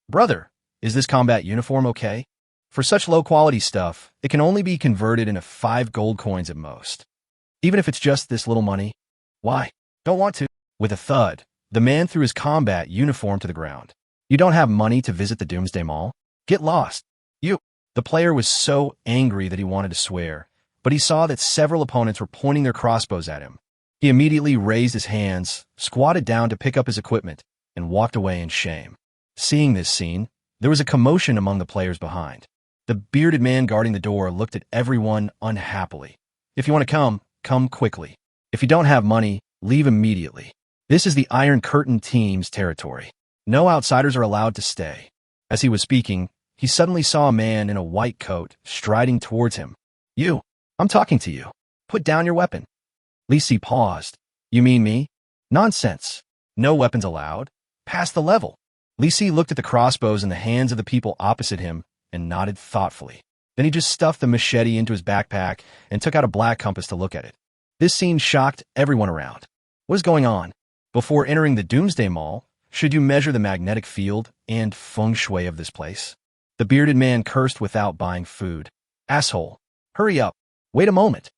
Brother, is this combat uniform okay? For such low-quality stuff, it can only be converted into 5 gold coins at most. Even if it's just this little money. Why? Don't want to. With a thud, the man threw his combat uniform to the ground. You don't have money to visit the Doomsday Mall? Get lost. You. The player was so angry that he wanted to swear, but he saw that several opponents were pointing their crossbows at him. He immediately raised his hands, squatted down to pick up his equipment, and walked away in shame. Seeing this scene, there was a commotion among the players behind. The bearded man guarding the door looked at everyone unhappily. If you want to come quickly. If you don't have money, leave immediately. This is the Iron Curtain team's territory. No outsiders are allowed to stay. As he was speaking, he suddenly saw a man in a white coat striding towards him. You, I'm talking to you. Put down your weapon. Li Si paused. You mean me? Nonsense. No weapons allowed. Pass the level. Li Si looked at the crossbows in the hands of the people opposite him and nodded thoughtfully. Then he just stuffed the machete into his backpack and took out a black compass to look at it. This scene shocked everyone around. What is going on? Before entering the Doomsday Mall, should you measure the magnetic field and feng shui of this place? The bearded man cursed without buying food. Asshole. Hurry up. Wait a moment.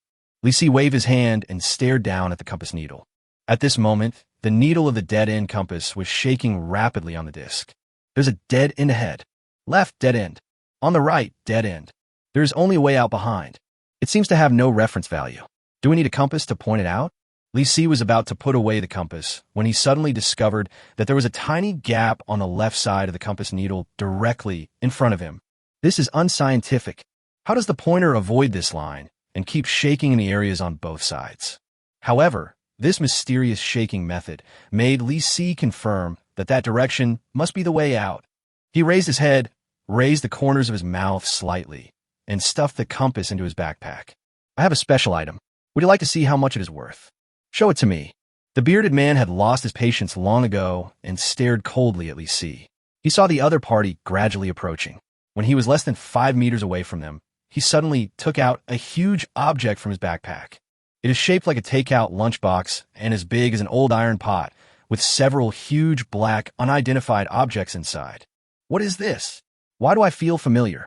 Li Si waved his hand and stared down at the compass needle. At this moment, the needle of the dead-end compass was shaking rapidly on the disc. There's a dead end ahead. Left, dead end. On the right, dead end. There's only a way out behind. It seems to have no reference value. Do we need a compass to point it out? Li Si was about to put away the compass when he suddenly discovered that there was a tiny gap on the left side of the compass needle directly in front of him. This is unscientific. How does the pointer avoid this line and keep shaking in the areas on both sides? However, this mysterious shaking method made Li Si confirm that that direction must be the way out. He raised his head, raised the corners of his mouth slightly, and stuffed the compass into his backpack. I have a special item. Would you like to see how much it is worth? Show it to me. The bearded man had lost his patience long ago and stared coldly at Li Si. He saw the other party gradually approaching. When he was less than 5 meters away from them, he suddenly took out a huge object from his backpack. It is shaped like a takeout lunchbox and as big as an old iron pot, with several huge black, unidentified objects inside. What is this? Why do I feel familiar?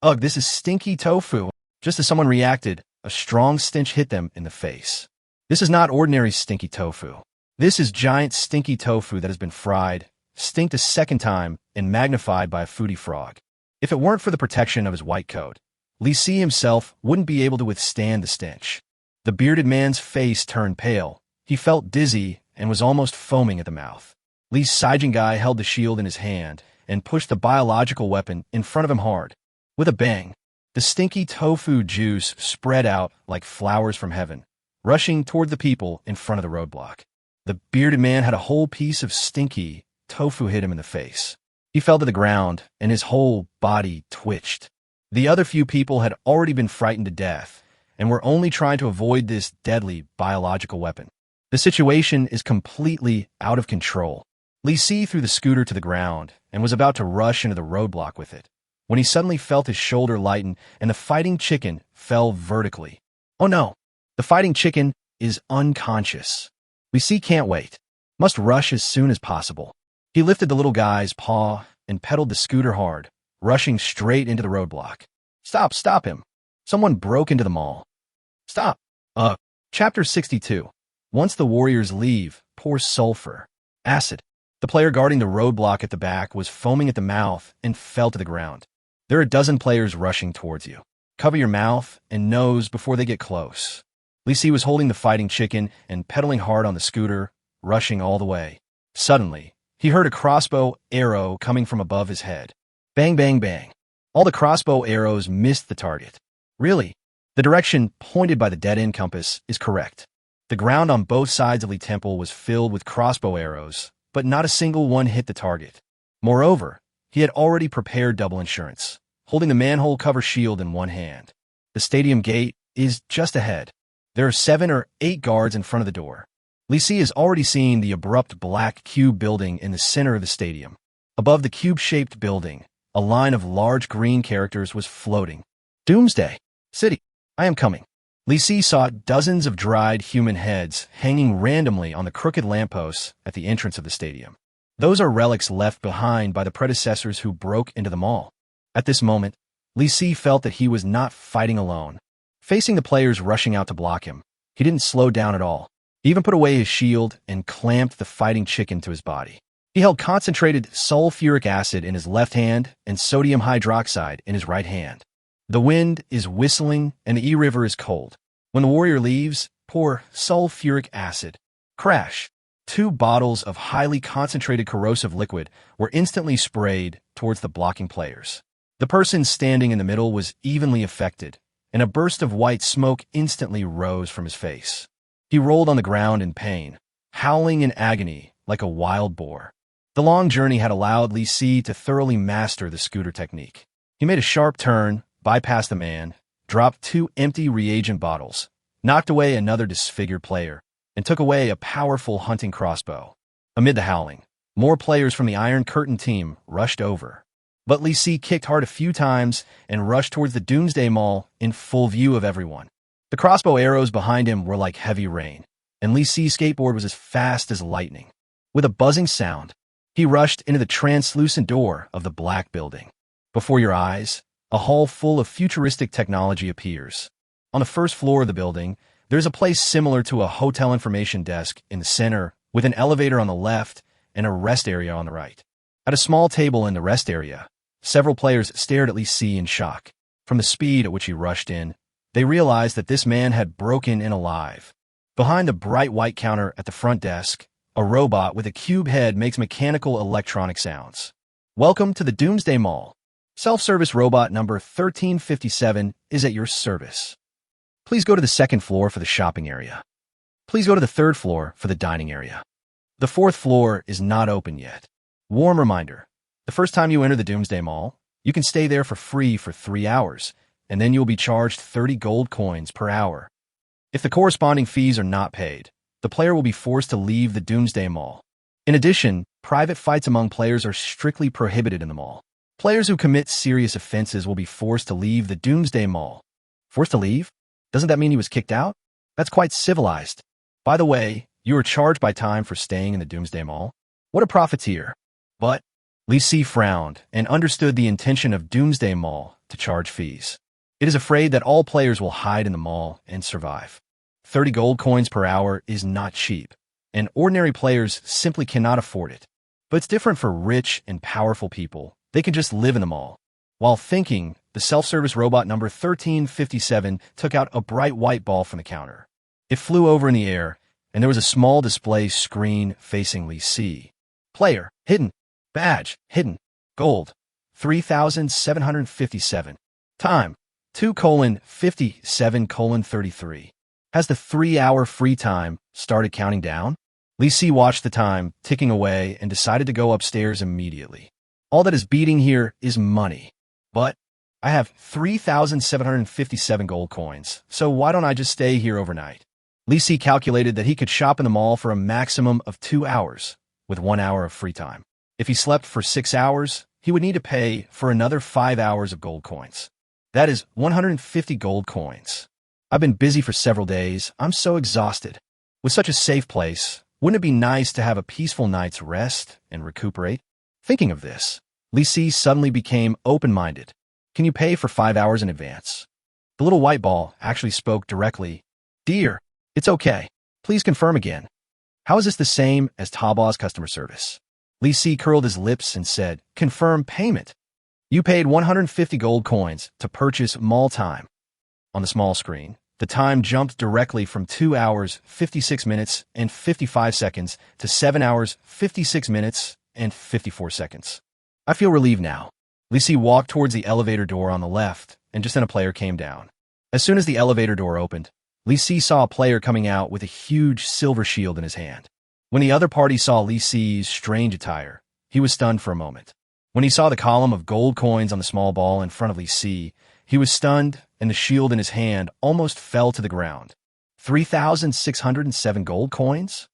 Ugh, this is stinky tofu. Just as someone reacted, a strong stench hit them in the face. This is not ordinary stinky tofu. This is giant stinky tofu that has been fried, stinked a second time, and magnified by a foodie frog. If it weren't for the protection of his white coat, Li Si himself wouldn't be able to withstand the stench. The bearded man's face turned pale. He felt dizzy and was almost foaming at the mouth. Li Sijingai held the shield in his hand and pushed the biological weapon in front of him hard. With a bang, the stinky tofu juice spread out like flowers from heaven, rushing toward the people in front of the roadblock. The bearded man had a whole piece of stinky tofu hit him in the face. He fell to the ground, and his whole body twitched. The other few people had already been frightened to death, and were only trying to avoid this deadly biological weapon. The situation is completely out of control. Li Si threw the scooter to the ground and was about to rush into the roadblock with it, when he suddenly felt his shoulder lighten and the fighting chicken fell vertically. Oh no! The fighting chicken is unconscious. Li Si can't wait. Must rush as soon as possible. He lifted the little guy's paw and pedaled the scooter hard, rushing straight into the roadblock. Stop him. Someone broke into the mall. Stop. Chapter 62. Once the warriors leave, pour sulfur. Acid. The player guarding the roadblock at the back was foaming at the mouth and fell to the ground. There are a dozen players rushing towards you. Cover your mouth and nose before they get close. Li Si was holding the fighting chicken and pedaling hard on the scooter, rushing all the way. Suddenly, he heard a crossbow arrow coming from above his head. Bang, bang, bang. All the crossbow arrows missed the target. Really, the direction pointed by the dead-end compass is correct. The ground on both sides of Li Temple was filled with crossbow arrows, but not a single one hit the target. Moreover, he had already prepared double insurance, holding the manhole cover shield in one hand. The stadium gate is just ahead. There are 7 or 8 guards in front of the door. Li Si has already seen the abrupt black cube building in the center of the stadium. Above the cube-shaped building, a line of large green characters was floating. Doomsday. City. I am coming. Li Si saw dozens of dried human heads hanging randomly on the crooked lampposts at the entrance of the stadium. Those are relics left behind by the predecessors who broke into the mall. At this moment, Li Si felt that he was not fighting alone. Facing the players rushing out to block him, he didn't slow down at all. He even put away his shield and clamped the fighting chicken to his body. He held concentrated sulfuric acid in his left hand and sodium hydroxide in his right hand. The wind is whistling and the E-River is cold. When the warrior leaves, pour sulfuric acid. Crash. 2 bottles of highly concentrated corrosive liquid were instantly sprayed towards the blocking players. The person standing in the middle was evenly affected, and a burst of white smoke instantly rose from his face. He rolled on the ground in pain, howling in agony like a wild boar. The long journey had allowed Li Si to thoroughly master the scooter technique. He made a sharp turn, bypassed the man, dropped 2 empty reagent bottles, knocked away another disfigured player, and took away a powerful hunting crossbow. Amid the howling, more players from the Iron Curtain team rushed over. But Lee Si kicked hard a few times and rushed towards the Doomsday Mall in full view of everyone. The crossbow arrows behind him were like heavy rain, and Lee Si's skateboard was as fast as lightning. With a buzzing sound, he rushed into the translucent door of the black building. Before your eyes, a hall full of futuristic technology appears. On the first floor of the building, there's a place similar to a hotel information desk in the center, with an elevator on the left and a rest area on the right. At a small table in the rest area, several players stared at Lee Si in shock. From the speed at which he rushed in, they realized that this man had broken in alive. Behind the bright white counter at the front desk, a robot with a cube head makes mechanical electronic sounds. Welcome to the Doomsday Mall. Self-service robot number 1357 is at your service. Please go to the second floor for the shopping area. Please go to the third floor for the dining area. The fourth floor is not open yet. Warm reminder, the first time you enter the Doomsday Mall, you can stay there for free for 3 hours, and then you will be charged 30 gold coins per hour. If the corresponding fees are not paid, the player will be forced to leave the Doomsday Mall. In addition, private fights among players are strictly prohibited in the mall. Players who commit serious offenses will be forced to leave the Doomsday Mall. Forced to leave? Doesn't that mean he was kicked out? That's quite civilized. By the way, you are charged by time for staying in the Doomsday Mall. What a profiteer. But Lee Si frowned and understood the intention of Doomsday Mall to charge fees. It is afraid that all players will hide in the mall and survive. 30 gold coins per hour is not cheap, and ordinary players simply cannot afford it. But it's different for rich and powerful people. They can just live in the mall. While thinking, the self-service robot number 1357 took out a bright white ball from the counter. It flew over in the air, and there was a small display screen facing Lee Si. Player, hidden. Badge, hidden. Gold, 3,757. Time, 2:57:33. Has the 3-hour free time started counting down? Lee Si watched the time ticking away and decided to go upstairs immediately. All that is beating here is money. But I have 3,757 gold coins, so why don't I just stay here overnight? Lee Si calculated that he could shop in the mall for a maximum of 2 hours, with 1 hour of free time. If he slept for 6 hours, he would need to pay for another 5 hours of gold coins. That is 150 gold coins. I've been busy for several days. I'm so exhausted. With such a safe place, wouldn't it be nice to have a peaceful night's rest and recuperate? Thinking of this, Lee Si suddenly became open-minded. Can you pay for 5 hours in advance? The little white ball actually spoke directly. Dear, it's okay. Please confirm again. How is this the same as Taobao customer service? Lee Si curled his lips and said, confirm payment. You paid 150 gold coins to purchase mall time. On the small screen, the time jumped directly from 2 hours, 56 minutes, and 55 seconds to 7 hours, 56 minutes, and 54 seconds. I feel relieved now. Lee Si walked towards the elevator door on the left, and just then a player came down. As soon as the elevator door opened, Lee Si saw a player coming out with a huge silver shield in his hand. When the other party saw Lee Si's strange attire, he was stunned for a moment. When he saw the column of gold coins on the small ball in front of Lee Si, he was stunned, and the shield in his hand almost fell to the ground. 3,607 gold coins?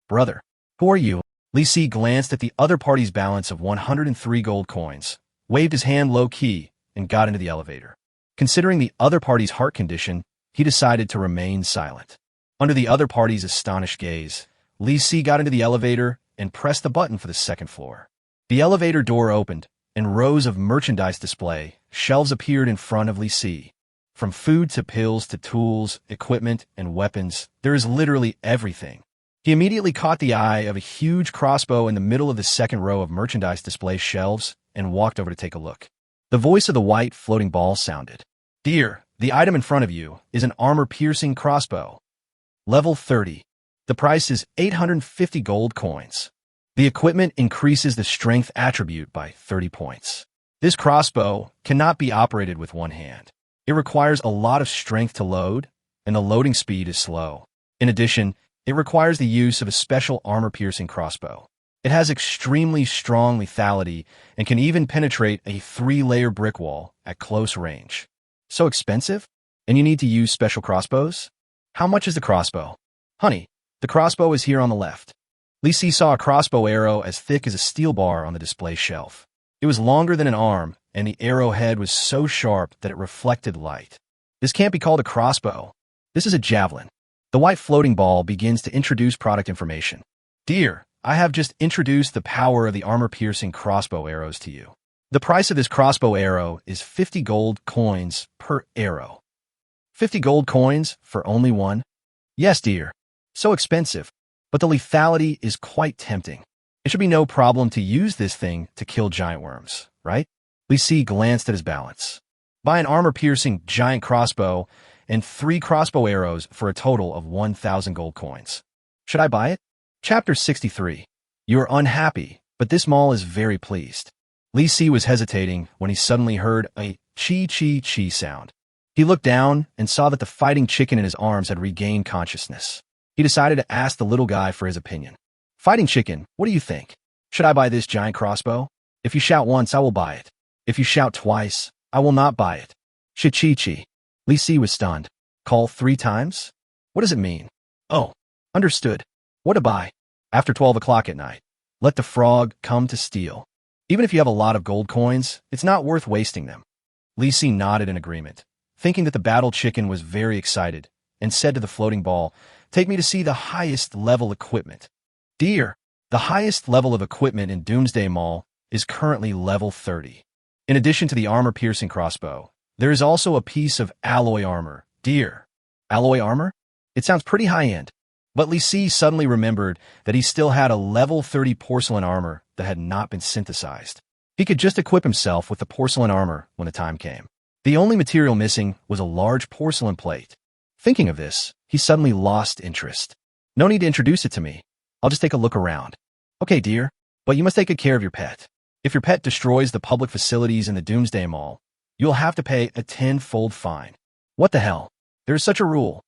Brother, who are you? Lee Si glanced at the other party's balance of 103 gold coins, waved his hand low-key, and got into the elevator. Considering the other party's heart condition, he decided to remain silent. Under the other party's astonished gaze, Lee Si got into the elevator and pressed the button for the second floor. The elevator door opened, and rows of merchandise display shelves appeared in front of Lee Si. From food to pills to tools, equipment, and weapons, there is literally everything. He immediately caught the eye of a huge crossbow in the middle of the second row of merchandise display shelves and walked over to take a look. The voice of the white floating ball sounded. Dear, the item in front of you is an armor-piercing crossbow. Level 30. The price is 850 gold coins. The equipment increases the strength attribute by 30 points. This crossbow cannot be operated with one hand. It requires a lot of strength to load, and the loading speed is slow. In addition, it requires the use of a special armor-piercing crossbow. It has extremely strong lethality and can even penetrate a 3-layer brick wall at close range. So expensive? And you need to use special crossbows? How much is the crossbow? Honey, the crossbow is here on the left. Li Si saw a crossbow arrow as thick as a steel bar on the display shelf. It was longer than an arm, and the arrowhead was so sharp that it reflected light. This can't be called a crossbow. This is a javelin. The white floating ball begins to introduce product information. Dear, I have just introduced the power of the armor-piercing crossbow arrows to you. The price of this crossbow arrow is 50 gold coins per arrow. 50 gold coins for only one? Yes, dear. So expensive, but the lethality is quite tempting. It should be no problem to use this thing to kill giant worms, right? Li Si glanced at his balance. Buy an armor-piercing giant crossbow and 3 crossbow arrows for a total of 1,000 gold coins. Should I buy it? Chapter 63. You are unhappy, but this mall is very pleased. Li Si was hesitating when he suddenly heard a chi-chi-chi sound. He looked down and saw that the fighting chicken in his arms had regained consciousness. He decided to ask the little guy for his opinion. Fighting chicken, what do you think? Should I buy this giant crossbow? If you shout once, I will buy it. If you shout twice, I will not buy it. Chi-chi-chi. Li Si was stunned. Call 3 times? What does it mean? Oh, understood. What to buy? After 12 o'clock at night. Let the frog come to steal. Even if you have a lot of gold coins, it's not worth wasting them. Li Si nodded in agreement, thinking that the battle chicken was very excited, and said to the floating ball, take me to see the highest level equipment. Dear, the highest level of equipment in Doomsday Mall is currently level 30. In addition to the armor-piercing crossbow, there is also a piece of alloy armor. Dear, alloy armor? It sounds pretty high-end. But Li Si suddenly remembered that he still had a level 30 porcelain armor that had not been synthesized. He could just equip himself with the porcelain armor when the time came. The only material missing was a large porcelain plate. Thinking of this, he suddenly lost interest. No need to introduce it to me. I'll just take a look around. Okay, dear, but you must take good care of your pet. If your pet destroys the public facilities in the Doomsday Mall, you'll have to pay a 10-fold fine. What the hell? There is such a rule.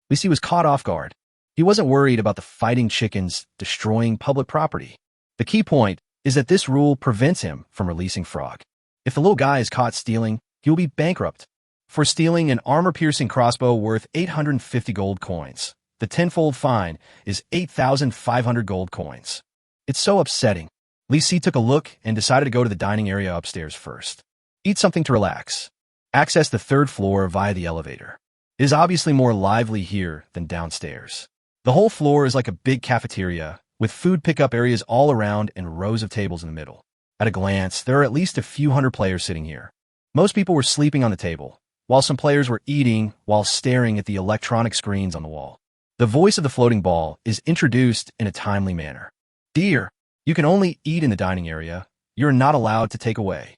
Li Si was caught off guard. He wasn't worried about the fighting chickens destroying public property. The key point is that this rule prevents him from releasing Frog. If the little guy is caught stealing, he will be bankrupt. For stealing an armor-piercing crossbow worth 850 gold coins, the 10-fold fine is 8,500 gold coins. It's so upsetting. Li Si took a look and decided to go to the dining area upstairs first. Eat something to relax. Access the 3rd floor via the elevator. It is obviously more lively here than downstairs. The whole floor is like a big cafeteria, with food pickup areas all around and rows of tables in the middle. At a glance, there are at least a few hundred players sitting here. Most people were sleeping on the table, while some players were eating while staring at the electronic screens on the wall. The voice of the floating ball is introduced in a timely manner. Dear, you can only eat in the dining area. You're not allowed to take away.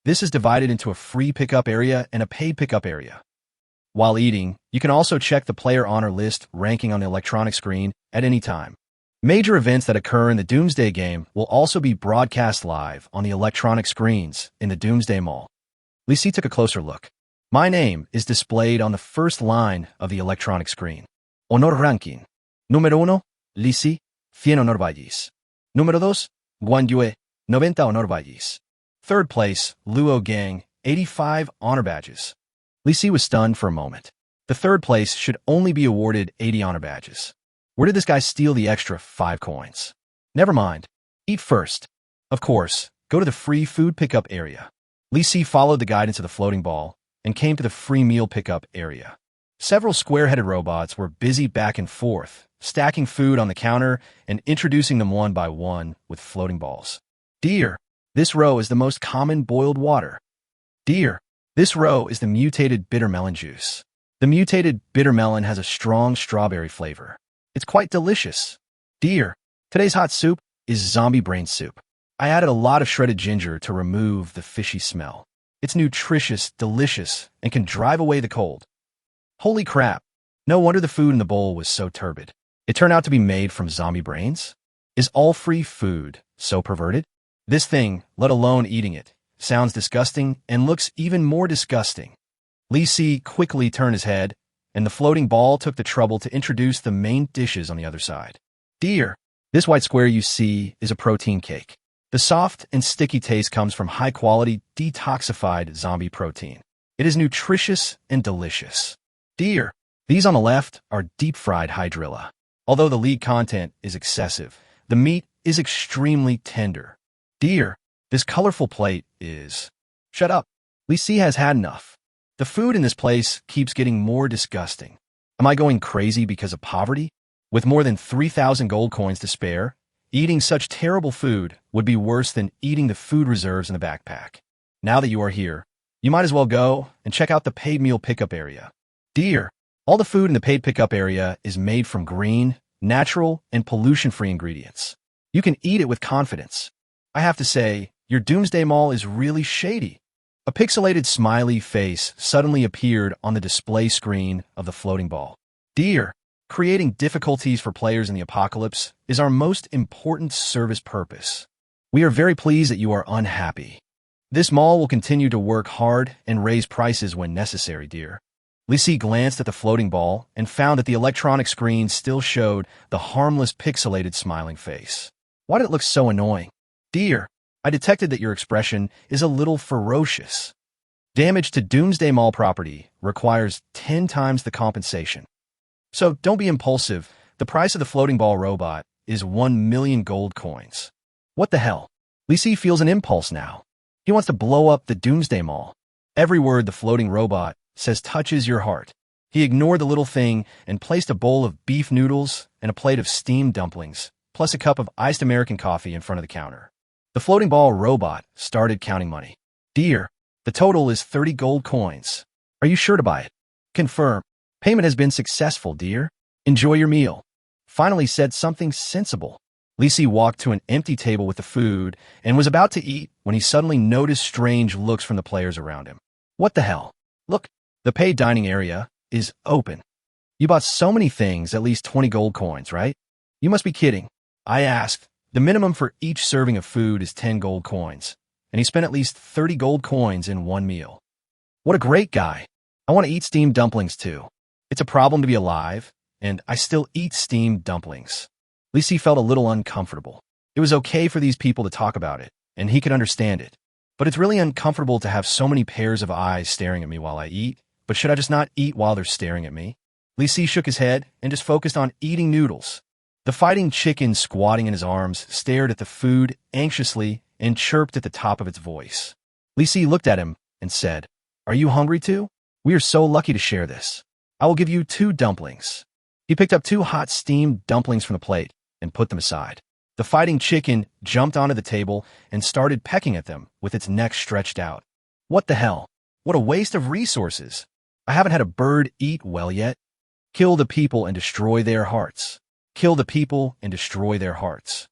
This is divided into a free pickup area and a paid pickup area. While eating, you can also check the player honor list ranking on the electronic screen at any time. Major events that occur in the Doomsday game will also be broadcast live on the electronic screens in the Doomsday Mall. Li Si took a closer look. My name is displayed on the first line of the electronic screen. Honor ranking. Número 1, Li Si, 100 honor vallis. Número 2, Guan Yue, 90 honor vallis. 3rd place, Luo Gang, 85 honor badges. Li Si was stunned for a moment. The 3rd place should only be awarded 80 honor badges. Where did this guy steal the extra 5 coins? Never mind. Eat first. Of course, go to the free food pickup area. Li Si followed the guidance of the floating ball and came to the free meal pickup area. Several square-headed robots were busy back and forth, stacking food on the counter and introducing them one by one with floating balls. Dear, this row is the most common boiled water. Dear, this row is the mutated bitter melon juice. The mutated bitter melon has a strong strawberry flavor. It's quite delicious. Dear, today's hot soup is zombie brain soup. I added a lot of shredded ginger to remove the fishy smell. It's nutritious, delicious, and can drive away the cold. Holy crap. No wonder the food in the bowl was so turbid. It turned out to be made from zombie brains? Is all free food so perverted? This thing, let alone eating it, sounds disgusting and looks even more disgusting. Li Si quickly turned his head, and the floating ball took the trouble to introduce the main dishes on the other side. Dear, this white square you see is a protein cake. The soft and sticky taste comes from high-quality, detoxified zombie protein. It is nutritious and delicious. Dear, These on the left are deep-fried hydrilla. Although the lead content is excessive, the meat is extremely tender. Dear, this colorful plate is... Shut up. Lisi has had enough. The food in this place keeps getting more disgusting. Am I going crazy because of poverty? With more than 3,000 gold coins to spare, eating such terrible food would be worse than eating the food reserves in the backpack. Now that you are here, you might as well go and check out the paid meal pickup area. Dear, all the food in the paid pickup area is made from green, natural, and pollution-free ingredients. You can eat it with confidence. I have to say, your Doomsday Mall is really shady. A pixelated smiley face suddenly appeared on the display screen of the floating ball. Dear, creating difficulties for players in the apocalypse is our most important service purpose. We are very pleased that you are unhappy. This mall will continue to work hard and raise prices when necessary, dear. Lisi glanced at the floating ball and found that the electronic screen still showed the harmless pixelated smiling face. Why did it look so annoying? Dear, I detected that your expression is a little ferocious. Damage to Doomsday Mall property requires 10 times the compensation. So don't be impulsive. The price of the floating ball robot is 1 million gold coins. What the hell? Lisi feels an impulse now. He wants to blow up the Doomsday Mall. Every word the floating robot says touches your heart. He ignored the little thing and placed a bowl of beef noodles and a plate of steamed dumplings, plus a cup of iced American coffee in front of the counter. The floating ball robot started counting money. Dear, the total is 30 gold coins. Are you sure to buy it? Confirm. Payment has been successful, dear. Enjoy your meal. Finally said something sensible. Lisi walked to an empty table with the food and was about to eat when he suddenly noticed strange looks from the players around him. What the hell? Look, the paid dining area is open. You bought so many things, at least 20 gold coins, right? You must be kidding. I asked. The minimum for each serving of food is 10 gold coins, and he spent at least 30 gold coins in one meal. What a great guy. I want to eat steamed dumplings too. It's a problem to be alive, and I still eat steamed dumplings. Lisi felt a little uncomfortable. It was okay for these people to talk about it, and he could understand it. But it's really uncomfortable to have so many pairs of eyes staring at me while I eat. But should I just not eat while they're staring at me? Lisi shook his head and just focused on eating noodles. The fighting chicken squatting in his arms stared at the food anxiously and chirped at the top of its voice. Lisi looked at him and said, "Are you hungry too? We are so lucky to share this. I will give you 2 dumplings." He picked up 2 hot steamed dumplings from the plate and put them aside. The fighting chicken jumped onto the table and started pecking at them with its neck stretched out. What the hell? What a waste of resources. I haven't had a bird eat well yet. Kill the people and destroy their hearts. Kill the people and destroy their hearts.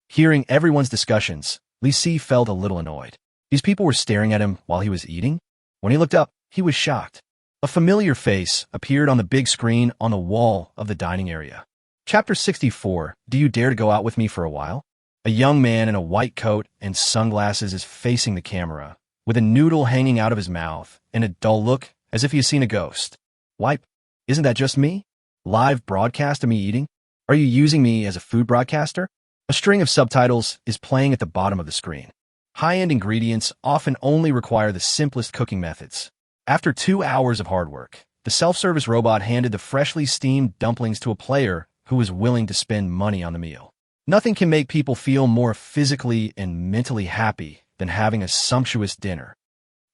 Hearing everyone's discussions, Lisi felt a little annoyed. These people were staring at him while he was eating. When he looked up, he was shocked. A familiar face appeared on the big screen on the wall of the dining area. Chapter 64, Do You Dare to Go Out With Me for a While? A young man in a white coat and sunglasses is facing the camera, with a noodle hanging out of his mouth and a dull look as if he has seen a ghost. Wipe, isn't that just me? Live broadcast of me eating? Are you using me as a food broadcaster? A string of subtitles is playing at the bottom of the screen. High-end ingredients often only require the simplest cooking methods. After 2 hours of hard work, the self-service robot handed the freshly steamed dumplings to a player who was willing to spend money on the meal. Nothing can make people feel more physically and mentally happy than having a sumptuous dinner.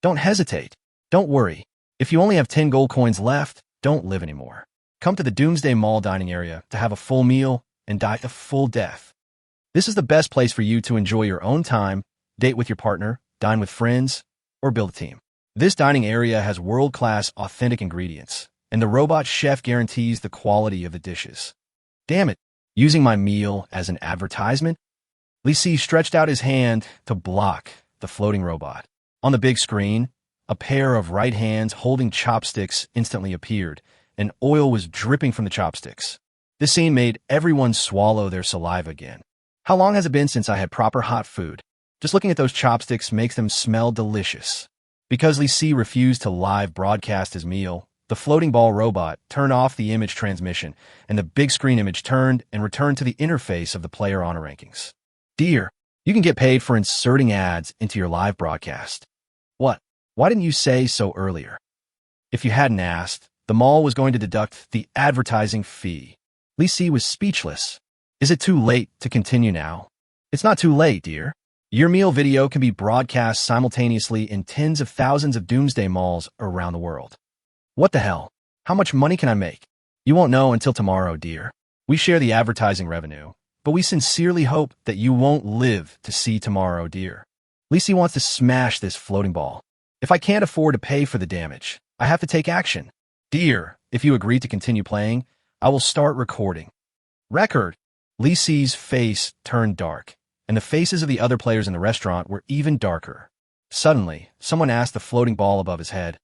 Don't hesitate. Don't worry. If you only have 10 gold coins left, don't live anymore. Come to the Doomsday Mall dining area to have a full meal and die a full death. This is the best place for you to enjoy your own time, date with your partner, dine with friends, or build a team. This dining area has world-class authentic ingredients, and the robot chef guarantees the quality of the dishes. Damn it, using my meal as an advertisement? Lisi stretched out his hand to block the floating robot. On the big screen, a pair of right hands holding chopsticks instantly appeared, and oil was dripping from the chopsticks. This scene made everyone swallow their saliva again. How long has it been since I had proper hot food? Just looking at those chopsticks makes them smell delicious. Because Lisi refused to live broadcast his meal, the floating ball robot turned off the image transmission, and the big screen image turned and returned to the interface of the player honor rankings. Dear, you can get paid for inserting ads into your live broadcast. What? Why didn't you say so earlier? If you hadn't asked, The mall was going to deduct the advertising fee. Li Si was speechless. Is it too late to continue now? It's not too late, dear. Your meal video can be broadcast simultaneously in tens of thousands of doomsday malls around the world. What the hell? How much money can I make? You won't know until tomorrow, dear. We share the advertising revenue, but we sincerely hope that you won't live to see tomorrow, dear. Li Si wants to smash this floating ball. If I can't afford to pay for the damage, I have to take action. Dear, if you agree to continue playing, I will start recording. Record. Li Si's face turned dark, and the faces of the other players in the restaurant were even darker. Suddenly, someone asked the floating ball above his head,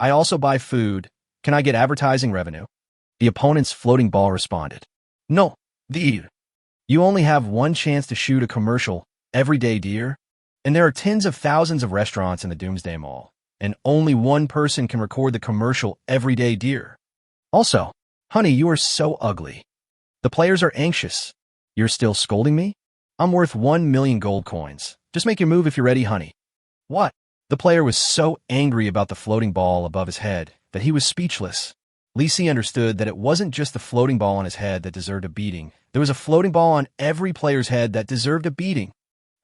I also buy food. Can I get advertising revenue? The opponent's floating ball responded, No, dear. You only have one chance to shoot a commercial every day, dear. And there are tens of thousands of restaurants in the Doomsday Mall, and only one person can record the commercial every day, dear. Also, honey, you are so ugly. The players are anxious. You're still scolding me? I'm worth 1 million gold coins. Just make your move if you're ready, honey. What? The player was so angry about the floating ball above his head that he was speechless. Li Si understood that it wasn't just the floating ball on his head that deserved a beating. There was a floating ball on every player's head that deserved a beating.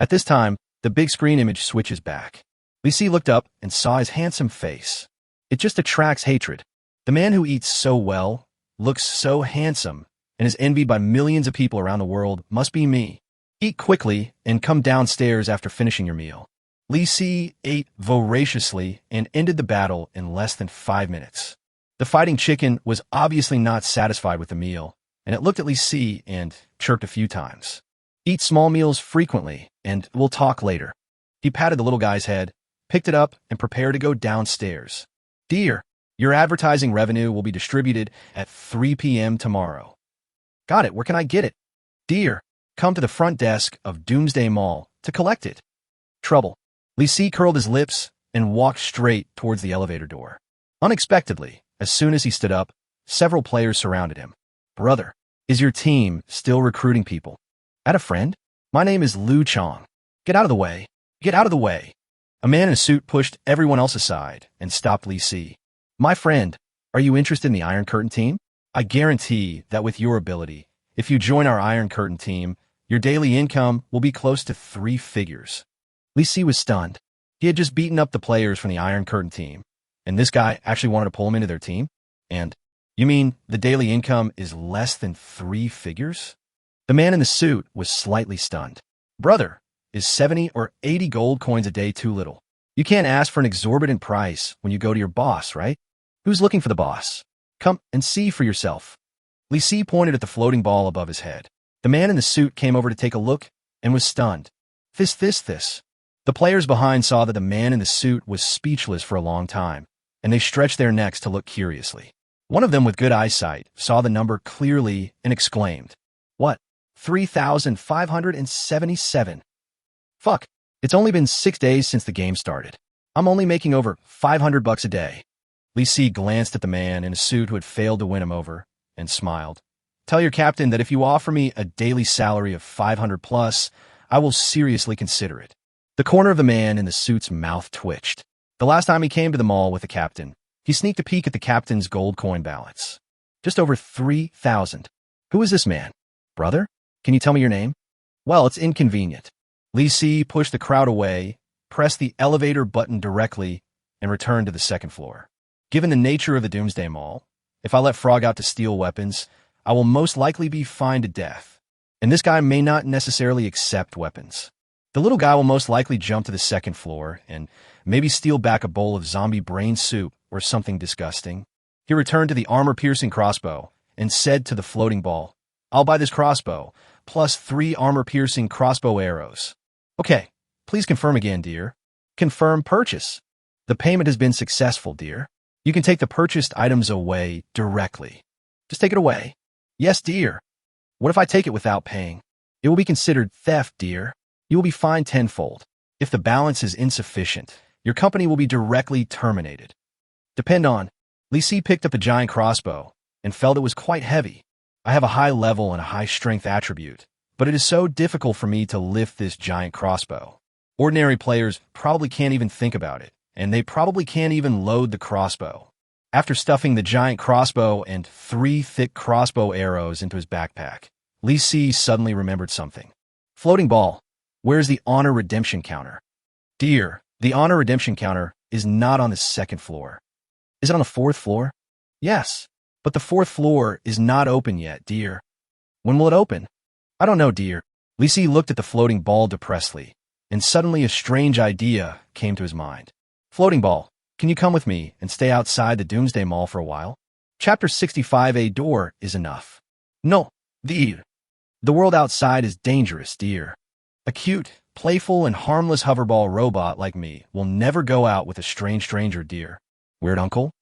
At this time, the big screen image switches back. Li Si looked up and saw his handsome face. It just attracts hatred. The man who eats so well, looks so handsome, and is envied by millions of people around the world must be me. Eat quickly and come downstairs after finishing your meal. Li Si ate voraciously and ended the battle in less than 5 minutes. The fighting chicken was obviously not satisfied with the meal, and it looked at Li Si and chirped a few times. Eat small meals frequently, and we'll talk later. He patted the little guy's head, picked it up, and prepared to go downstairs. Dear, your advertising revenue will be distributed at 3 p.m. tomorrow. Got it. Where can I get it? Dear, come to the front desk of Doomsday Mall to collect it. Trouble. Li Si curled his lips and walked straight towards the elevator door. Unexpectedly, as soon as he stood up, several players surrounded him. Brother, is your team still recruiting people? Add a friend? My name is Lu Chong. Get out of the way. Get out of the way. A man in a suit pushed everyone else aside and stopped Li Si. My friend, are you interested in the Iron Curtain team? I guarantee that with your ability, if you join our Iron Curtain team, your daily income will be close to 3 figures. Li Si was stunned. He had just beaten up the players from the Iron Curtain team, and this guy actually wanted to pull him into their team? And, you mean the daily income is less than 3 figures? The man in the suit was slightly stunned. Brother, is 70 or 80 gold coins a day too little? You can't ask for an exorbitant price when you go to your boss, right? Who's looking for the boss? Come and see for yourself. Li Si pointed at the floating ball above his head. The man in the suit came over to take a look and was stunned. This. The players behind saw that the man in the suit was speechless for a long time, and they stretched their necks to look curiously. One of them with good eyesight saw the number clearly and exclaimed, What? 3,577. Fuck. It's only been 6 days since the game started. I'm only making over $500 a day. Li Si glanced at the man in a suit who had failed to win him over and smiled. Tell your captain that if you offer me a daily salary of 500 plus, I will seriously consider it. The corner of the man in the suit's mouth twitched. The last time he came to the mall with the captain, he sneaked a peek at the captain's gold coin balance. Just over 3,000. Who is this man? Brother? Can you tell me your name? Well, it's inconvenient. Li Si pushed the crowd away, pressed the elevator button directly, and returned to the second floor. Given the nature of the Doomsday Mall, if I let Frog out to steal weapons, I will most likely be fined to death. And this guy may not necessarily accept weapons. The little guy will most likely jump to the second floor and maybe steal back a bowl of zombie brain soup or something disgusting. He returned to the armor-piercing crossbow and said to the floating ball, I'll buy this crossbow, plus 3 armor-piercing crossbow arrows. Okay, please confirm again, dear. Confirm purchase. The payment has been successful, dear. You can take the purchased items away directly. Just take it away. Yes, dear. What if I take it without paying? It will be considered theft, dear. You will be fined tenfold. If the balance is insufficient, your company will be directly terminated. Depend on. Li Si picked up a giant crossbow and felt it was quite heavy. I have a high level and a high strength attribute, but it is so difficult for me to lift this giant crossbow. Ordinary players probably can't even think about it, and they probably can't even load the crossbow. After stuffing the giant crossbow and 3 thick crossbow arrows into his backpack, Li Si suddenly remembered something. Floating ball, where's the honor redemption counter? Dear, the honor redemption counter is not on the 2nd floor. Is it on the 4th floor? Yes, but the 4th floor is not open yet, dear. When will it open? I don't know, dear. Li Si looked at the floating ball depressedly, and suddenly a strange idea came to his mind. Floating ball, can you come with me and stay outside the Doomsday Mall for a while? Chapter 65. A door is enough. No, dear. The world outside is dangerous, dear. A cute, playful, and harmless hoverball robot like me will never go out with a strange stranger, dear. Weird uncle?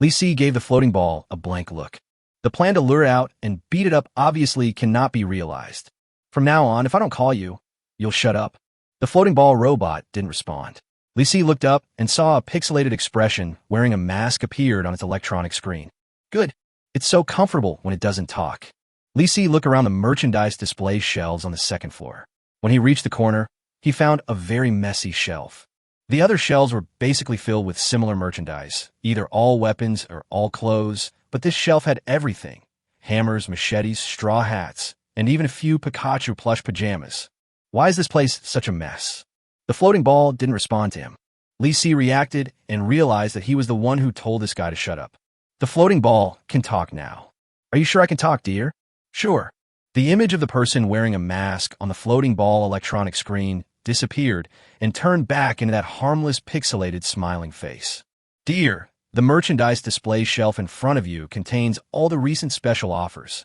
Li Si gave the floating ball a blank look. The plan to lure out and beat it up obviously cannot be realized. From now on, if I don't call you, you'll shut up. The floating ball robot didn't respond. Li Si looked up and saw a pixelated expression wearing a mask appeared on its electronic screen. Good. It's so comfortable when it doesn't talk. Li Si looked around the merchandise display shelves on the 2nd floor. When he reached the corner, he found a very messy shelf. The other shelves were basically filled with similar merchandise, either all weapons or all clothes, but this shelf had everything. Hammers, machetes, straw hats, and even a few Pikachu plush pajamas. Why is this place such a mess? The floating ball didn't respond to him. Li Si reacted and realized that he was the one who told this guy to shut up. The floating ball can talk now. Are you sure I can talk, dear? Sure. The image of the person wearing a mask on the floating ball electronic screen disappeared and turned back into that harmless pixelated smiling face. Dear, the merchandise display shelf in front of you contains all the recent special offers.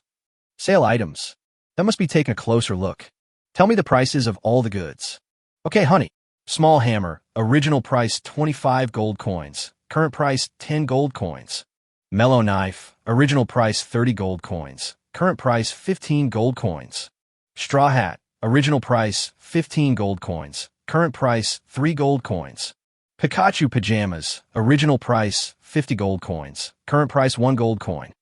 Sale items. That must be taking a closer look. Tell me the prices of all the goods. Okay, honey. Small hammer, original price 25 gold coins, current price 10 gold coins. Mellow knife, original price 30 gold coins, current price 15 gold coins. Straw hat, original price 15 gold coins, current price 3 gold coins. Pikachu pajamas, original price 50 gold coins, current price 1 gold coin.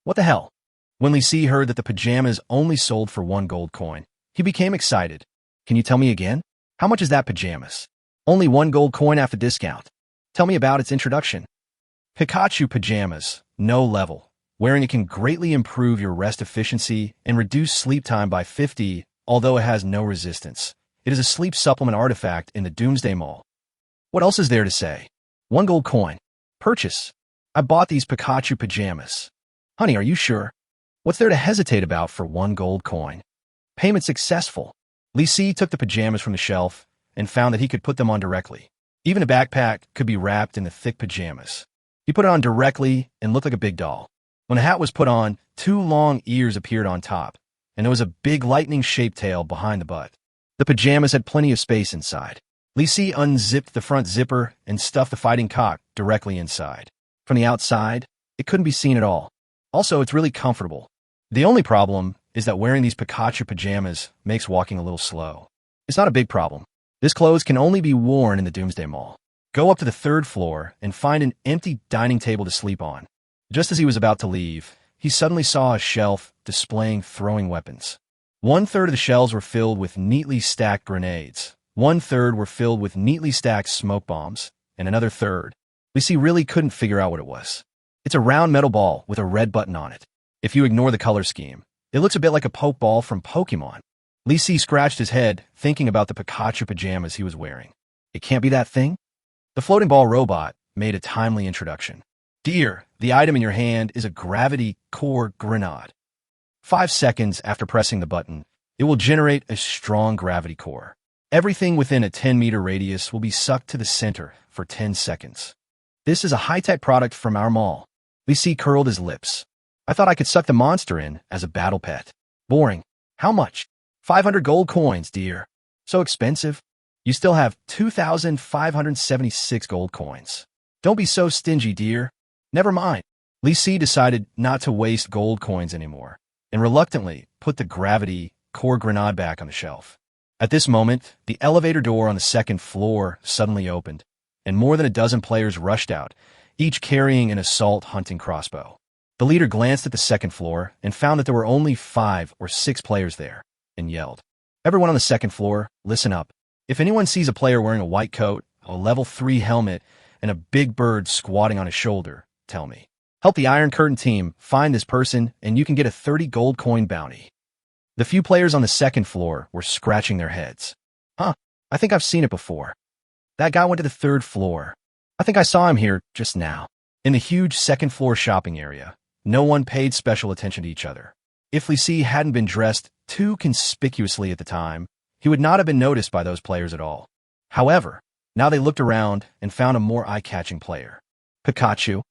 What the hell? When Li Si heard that the pajamas only sold for 1 gold coin, he became excited. Can you tell me again? How much is that pajamas? Only 1 gold coin after discount. Tell me about its introduction. Pikachu pajamas, no level. Wearing it can greatly improve your rest efficiency and reduce sleep time by 50, although it has no resistance. It is a sleep supplement artifact in the Doomsday Mall. What else is there to say? 1 gold coin. Purchase. I bought these Pikachu pajamas. Honey, are you sure? What's there to hesitate about for 1 gold coin? Payment successful. Li Si took the pajamas from the shelf and found that he could put them on directly. Even a backpack could be wrapped in the thick pajamas. He put it on directly and looked like a big doll. When the hat was put on, 2 long ears appeared on top, and there was a big lightning-shaped tail behind the butt. The pajamas had plenty of space inside. Li Si unzipped the front zipper and stuffed the fighting cock directly inside. From the outside, it couldn't be seen at all. Also, it's really comfortable. The only problem is that wearing these Pikachu pajamas makes walking a little slow. It's not a big problem. This clothes can only be worn in the Doomsday Mall. Go up to the 3rd floor and find an empty dining table to sleep on. Just as he was about to leave, he suddenly saw a shelf displaying throwing weapons. 1/3 of the shelves were filled with neatly stacked grenades. 1/3 were filled with neatly stacked smoke bombs, and another third. Li Si really couldn't figure out what it was. It's a round metal ball with a red button on it. If you ignore the color scheme, it looks a bit like a poke ball from Pokemon. Li Si scratched his head, thinking about the Pikachu pajamas he was wearing. It can't be that thing? The floating ball robot made a timely introduction. Dear, the item in your hand is a gravity core grenade. 5 seconds after pressing the button, it will generate a strong gravity core. Everything within a 10-meter radius will be sucked to the center for 10 seconds. This is a high-tech product from our mall. Li Si curled his lips. I thought I could suck the monster in as a battle pet. Boring. How much? 500 gold coins, dear. So expensive. You still have 2,576 gold coins. Don't be so stingy, dear. Never mind. Li Si decided not to waste gold coins anymore, and reluctantly put the gravity core grenade back on the shelf. At this moment, the elevator door on the 2nd floor suddenly opened, and more than a dozen players rushed out, each carrying an assault hunting crossbow. The leader glanced at the 2nd floor and found that there were only 5 or 6 players there, and yelled, "Everyone on the 2nd floor, listen up. If anyone sees a player wearing a white coat, a level 3 helmet, and a big bird squatting on his shoulder, tell me. Help the Iron Curtain team find this person, and you can get a 30 gold coin bounty. The few players on the second floor were scratching their heads. Huh, I think I've seen it before. That guy went to the third floor. I think I saw him here just now. In the huge second floor shopping area, no one paid special attention to each other. If Li Si hadn't been dressed too conspicuously at the time, he would not have been noticed by those players at all. However, now they looked around and found a more eye-catching player. Pikachu.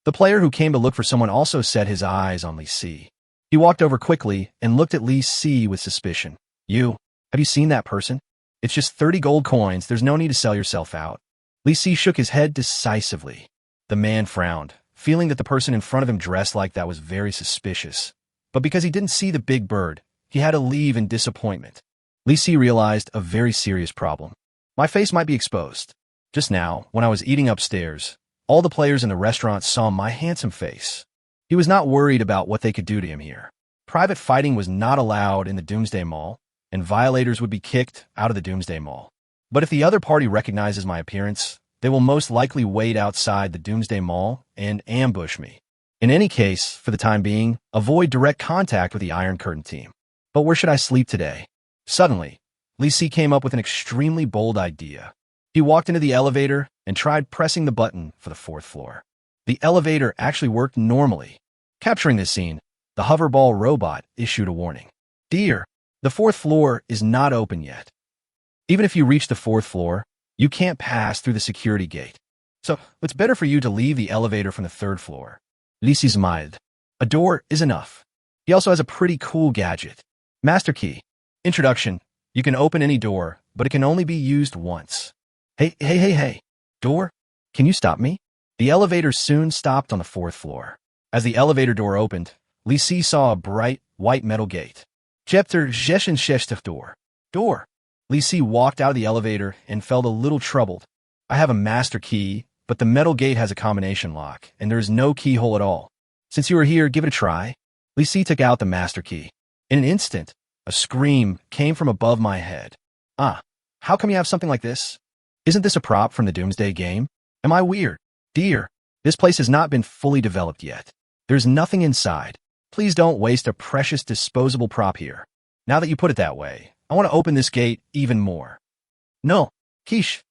The player who came to look for someone also set his eyes on Li Si. He walked over quickly and looked at Li Si with suspicion. Have you seen that person? It's just 30 gold coins, there's no need to sell yourself out. Li Si shook his head decisively. The man frowned, feeling that the person in front of him dressed like that was very suspicious. But because he didn't see the big bird, he had to leave in disappointment. Li Si realized a very serious problem. My face might be exposed. Just now, when I was eating upstairs, all the players in the restaurant saw my handsome face. He was not worried about what they could do to him here. Private fighting was not allowed in the Doomsday Mall, and violators would be kicked out of the Doomsday Mall. But if the other party recognizes my appearance, they will most likely wait outside the Doomsday Mall and ambush me. In any case, for the time being, avoid direct contact with the Iron Curtain team. But where should I sleep today? Suddenly, Li Si came up with an extremely bold idea. He walked into the elevator and tried pressing the button for the fourth floor. The elevator actually worked normally. Capturing this scene, the hoverball robot issued a warning. Dear, the fourth floor is not open yet. Even if you reach the fourth floor, you can't pass through the security gate. So it's better for you to leave the elevator from the third floor. Li Si smiled. A door is enough. He also has a pretty cool gadget. Master key. Introduction. You can open any door, but it can only be used once. Hey. Door? Can you stop me? The elevator soon stopped on the fourth floor. As the elevator door opened, Li Si saw a bright, white metal gate. Chapter 66 door. Door. Li Si walked out of the elevator and felt a little troubled. I have a master key, but the metal gate has a combination lock, and there is no keyhole at all. Since you are here, give it a try. Li Si took out the master key. In an instant, a scream came from above my head. How come you have something like this? Isn't this a prop from the Doomsday game? Am I weird? Dear, this place has not been fully developed yet. There's nothing inside. Please don't waste a precious disposable prop here. Now that you put it that way, I want to open this gate even more. No, Quiche.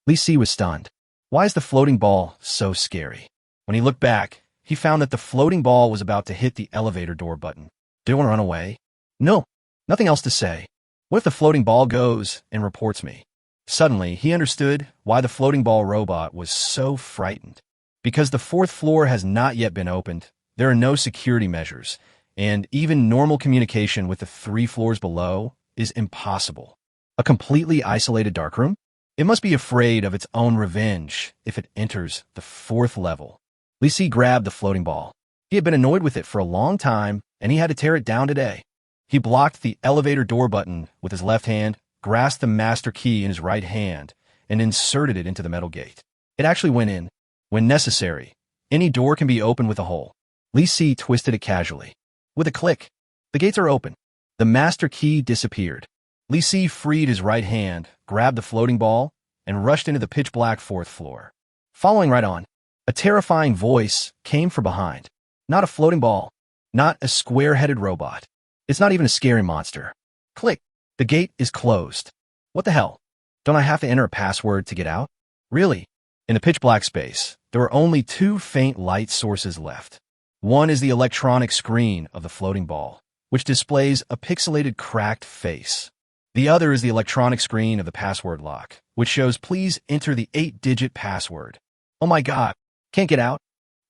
Li Si was stunned. Why is the floating ball so scary? When he looked back, he found that the floating ball was about to hit the elevator door button. Do you want to run away? No, nothing else to say. What if the floating ball goes and reports me? Suddenly, he understood why the floating ball robot was so frightened. Because the fourth floor has not yet been opened, there are no security measures, and even normal communication with the 3 floors below is impossible. A completely isolated darkroom? It must be afraid of its own revenge if it enters the 4th level. Li Si grabbed the floating ball. He had been annoyed with it for a long time, and he had to tear it down today. He blocked the elevator door button with his left hand, grasped the master key in his right hand, and inserted it into the metal gate. It actually went in. When necessary, any door can be opened with a hole. Li Si twisted it casually. With a click, the gates are open. The master key disappeared. Li Si freed his right hand, grabbed the floating ball, and rushed into the pitch-black 4th floor. Following right on, a terrifying voice came from behind. Not a floating ball. Not a square-headed robot. It's not even a scary monster. Click. The gate is closed. What the hell? Don't I have to enter a password to get out? Really? In the pitch-black space, there are only 2 faint light sources left. One is the electronic screen of the floating ball, which displays a pixelated cracked face. The other is the electronic screen of the password lock, which shows please enter the 8-digit password. Oh my god, can't get out?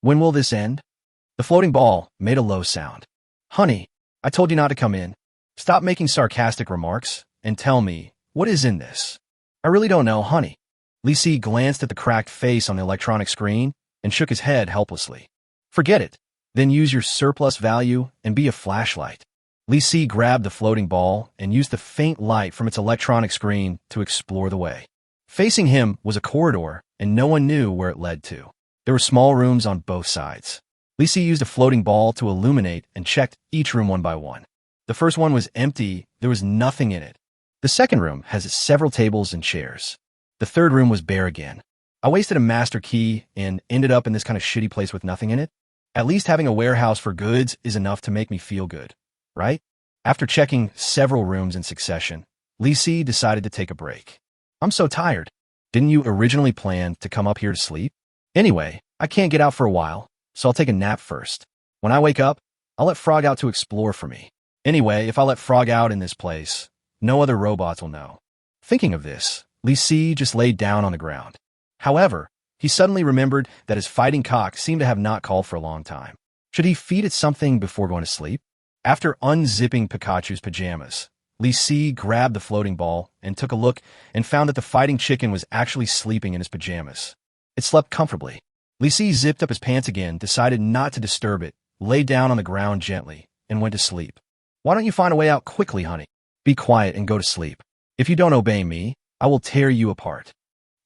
When will this end? The floating ball made a low sound. Honey, I told you not to come in. Stop making sarcastic remarks and tell me, what is in this? I really don't know, honey. Li Si glanced at the cracked face on the electronic screen and shook his head helplessly. Forget it. Then use your surplus value and be a flashlight. Li Si grabbed the floating ball and used the faint light from its electronic screen to explore the way. Facing him was a corridor, and no one knew where it led to. There were small rooms on both sides. Li Si used a floating ball to illuminate and checked each room one by one. The first one was empty, there was nothing in it. The second room has several tables and chairs. The third room was bare again. I wasted a master key and ended up in this kind of shitty place with nothing in it. At least having a warehouse for goods is enough to make me feel good, right? After checking several rooms in succession, Lee Si decided to take a break. I'm so tired. Didn't you originally plan to come up here to sleep? Anyway, I can't get out for a while, so I'll take a nap first. When I wake up, I'll let Frog out to explore for me. Anyway, if I let Frog out in this place, no other robots will know. Thinking of this, Lee Si just laid down on the ground. However, he suddenly remembered that his fighting cock seemed to have not called for a long time. Should he feed it something before going to sleep? After unzipping Pikachu's pajamas, Lee Si grabbed the floating ball and took a look and found that the fighting chicken was actually sleeping in his pajamas. It slept comfortably. Lee Si zipped up his pants again, decided not to disturb it, lay down on the ground gently, and went to sleep. Why don't you find a way out quickly, honey? Be quiet and go to sleep. If you don't obey me, I will tear you apart.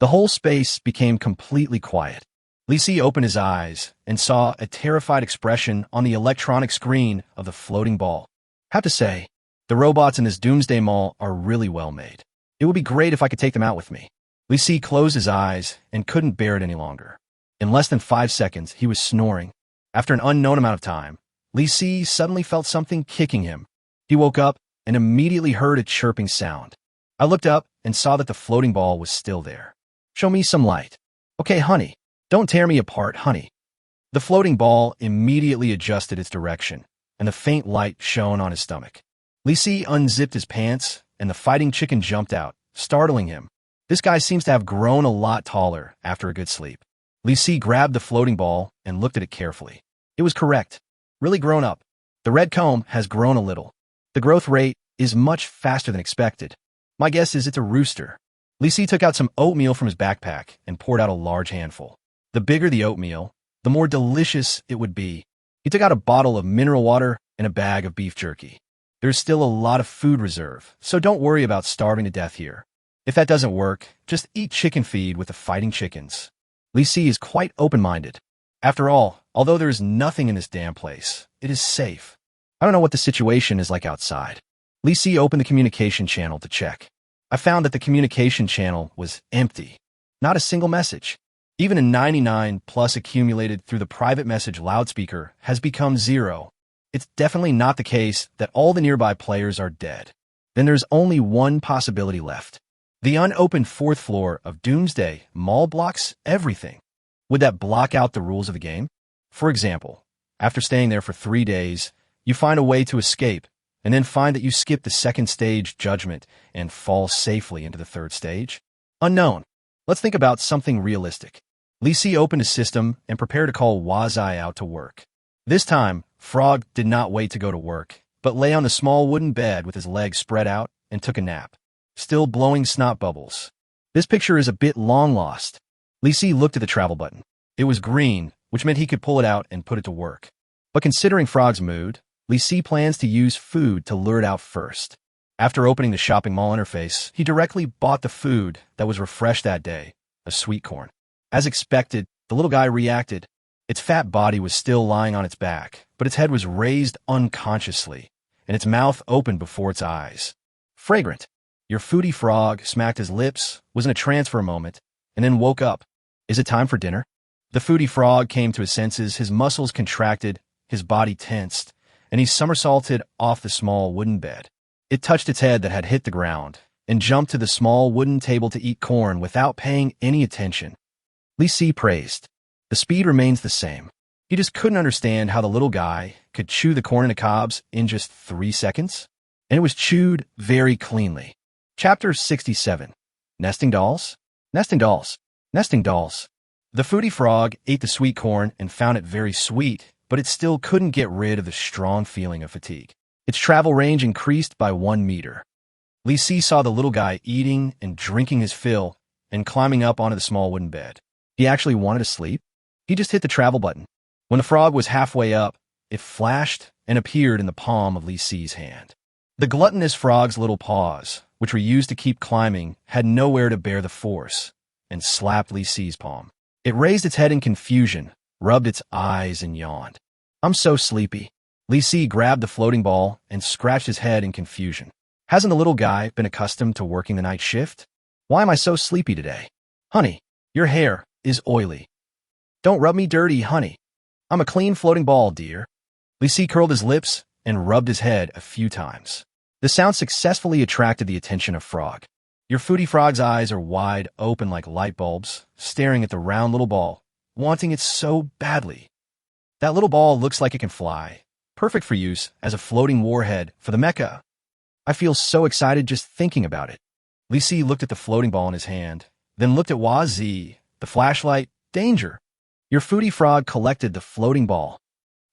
The whole space became completely quiet. Lee Si opened his eyes and saw a terrified expression on the electronic screen of the floating ball. Have to say, the robots in this doomsday mall are really well made. It would be great if I could take them out with me. Lee Si closed his eyes and couldn't bear it any longer. In less than 5 seconds, he was snoring. After an unknown amount of time, Lee Si suddenly felt something kicking him. He woke up and immediately heard a chirping sound. I looked up and saw that the floating ball was still there. Show me some light. Okay, honey. Don't tear me apart, honey. The floating ball immediately adjusted its direction, and the faint light shone on his stomach. Lee Si unzipped his pants, and the fighting chicken jumped out, startling him. This guy seems to have grown a lot taller after a good sleep. Lee Si grabbed the floating ball and looked at it carefully. It was correct. Really grown up. The red comb has grown a little. The growth rate is much faster than expected. My guess is it's a rooster. Lee Si took out some oatmeal from his backpack and poured out a large handful. The bigger the oatmeal, the more delicious it would be. He took out a bottle of mineral water and a bag of beef jerky. There's still a lot of food reserve, so don't worry about starving to death here. If that doesn't work, just eat chicken feed with the fighting chickens. Lee Si is quite open-minded. After all, although there is nothing in this damn place, it is safe. I don't know what the situation is like outside. Lee Si opened the communication channel to check. I found that the communication channel was empty. Not a single message. Even a 99 plus accumulated through the private message loudspeaker has become 0. It's definitely not the case that all the nearby players are dead. Then there's only one possibility left. The unopened 4th floor of Doomsday Mall blocks everything. Would that block out the rules of the game? For example, after staying there for 3 days, you find a way to escape, and then find that you skip the 2nd stage judgment and fall safely into the 3rd stage? Unknown. Let's think about something realistic. Lee Si opened his system and prepared to call Wazai out to work. This time, Frog did not wait to go to work, but lay on the small wooden bed with his legs spread out and took a nap, still blowing snot bubbles. This picture is a bit long lost. Lee Si looked at the travel button. It was green, which meant he could pull it out and put it to work. But considering Frog's mood, Lee Si plans to use food to lure it out first. After opening the shopping mall interface, he directly bought the food that was refreshed that day, a sweet corn. As expected, the little guy reacted. Its fat body was still lying on its back, but its head was raised unconsciously, and its mouth opened before its eyes. Fragrant. Your foodie frog smacked his lips, was in a trance for a moment, and then woke up. Is it time for dinner? The foodie frog came to his senses, his muscles contracted, his body tensed, and he somersaulted off the small wooden bed. It touched its head that had hit the ground, and jumped to the small wooden table to eat corn without paying any attention. Lee Si praised. The speed remains the same. He just couldn't understand how the little guy could chew the corn in the cobs in just 3 seconds. And it was chewed very cleanly. Chapter 67. Nesting Dolls? Nesting Dolls. Nesting Dolls. The foodie frog ate the sweet corn and found it very sweet, but it still couldn't get rid of the strong feeling of fatigue. Its travel range increased by 1 meter. Lee Si saw the little guy eating and drinking his fill and climbing up onto the small wooden bed. He actually wanted to sleep. He just hit the travel button. When the frog was halfway up, it flashed and appeared in the palm of Lee Si's hand. The gluttonous frog's little paws, which were used to keep climbing, had nowhere to bear the force, and slapped Lee Si's palm. It raised its head in confusion, rubbed its eyes, and yawned. I'm so sleepy. Lee Si grabbed the floating ball and scratched his head in confusion. Hasn't the little guy been accustomed to working the night shift? Why am I so sleepy today? Honey, Your hair is oily. Don't rub me dirty, honey. I'm a clean floating ball, dear. Lisi curled his lips and rubbed his head a few times. The sound successfully attracted the attention of Frog. Your foodie frog's eyes are wide open like light bulbs, staring at the round little ball, wanting it so badly. That little ball looks like it can fly, perfect for use as a floating warhead for the mecha. I feel so excited just thinking about it. Lisi looked at the floating ball in his hand, then looked at Wazi, the flashlight. Danger! Your foodie frog collected the floating ball.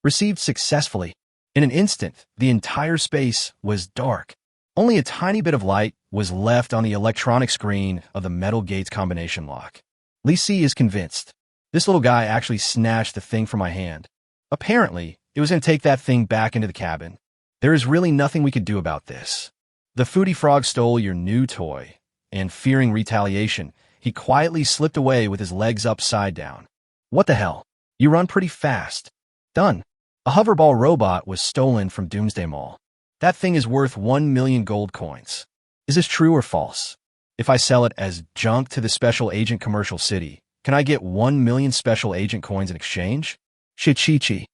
Received successfully. In an instant, the entire space was dark. Only a tiny bit of light was left on the electronic screen of the metal gates combination lock. Lisi is convinced. This little guy actually snatched the thing from my hand. Apparently, it was going to take that thing back into the cabin. There is really nothing we could do about this. The foodie frog stole your new toy, and fearing retaliation, he quietly slipped away with his legs upside down. What the hell? You run pretty fast. Done. A hoverball robot was stolen from Doomsday Mall. That thing is worth 1 million gold coins. Is this true or false? If I sell it as junk to the Special Agent Commercial City, can I get 1 million Special Agent coins in exchange? Shichichi.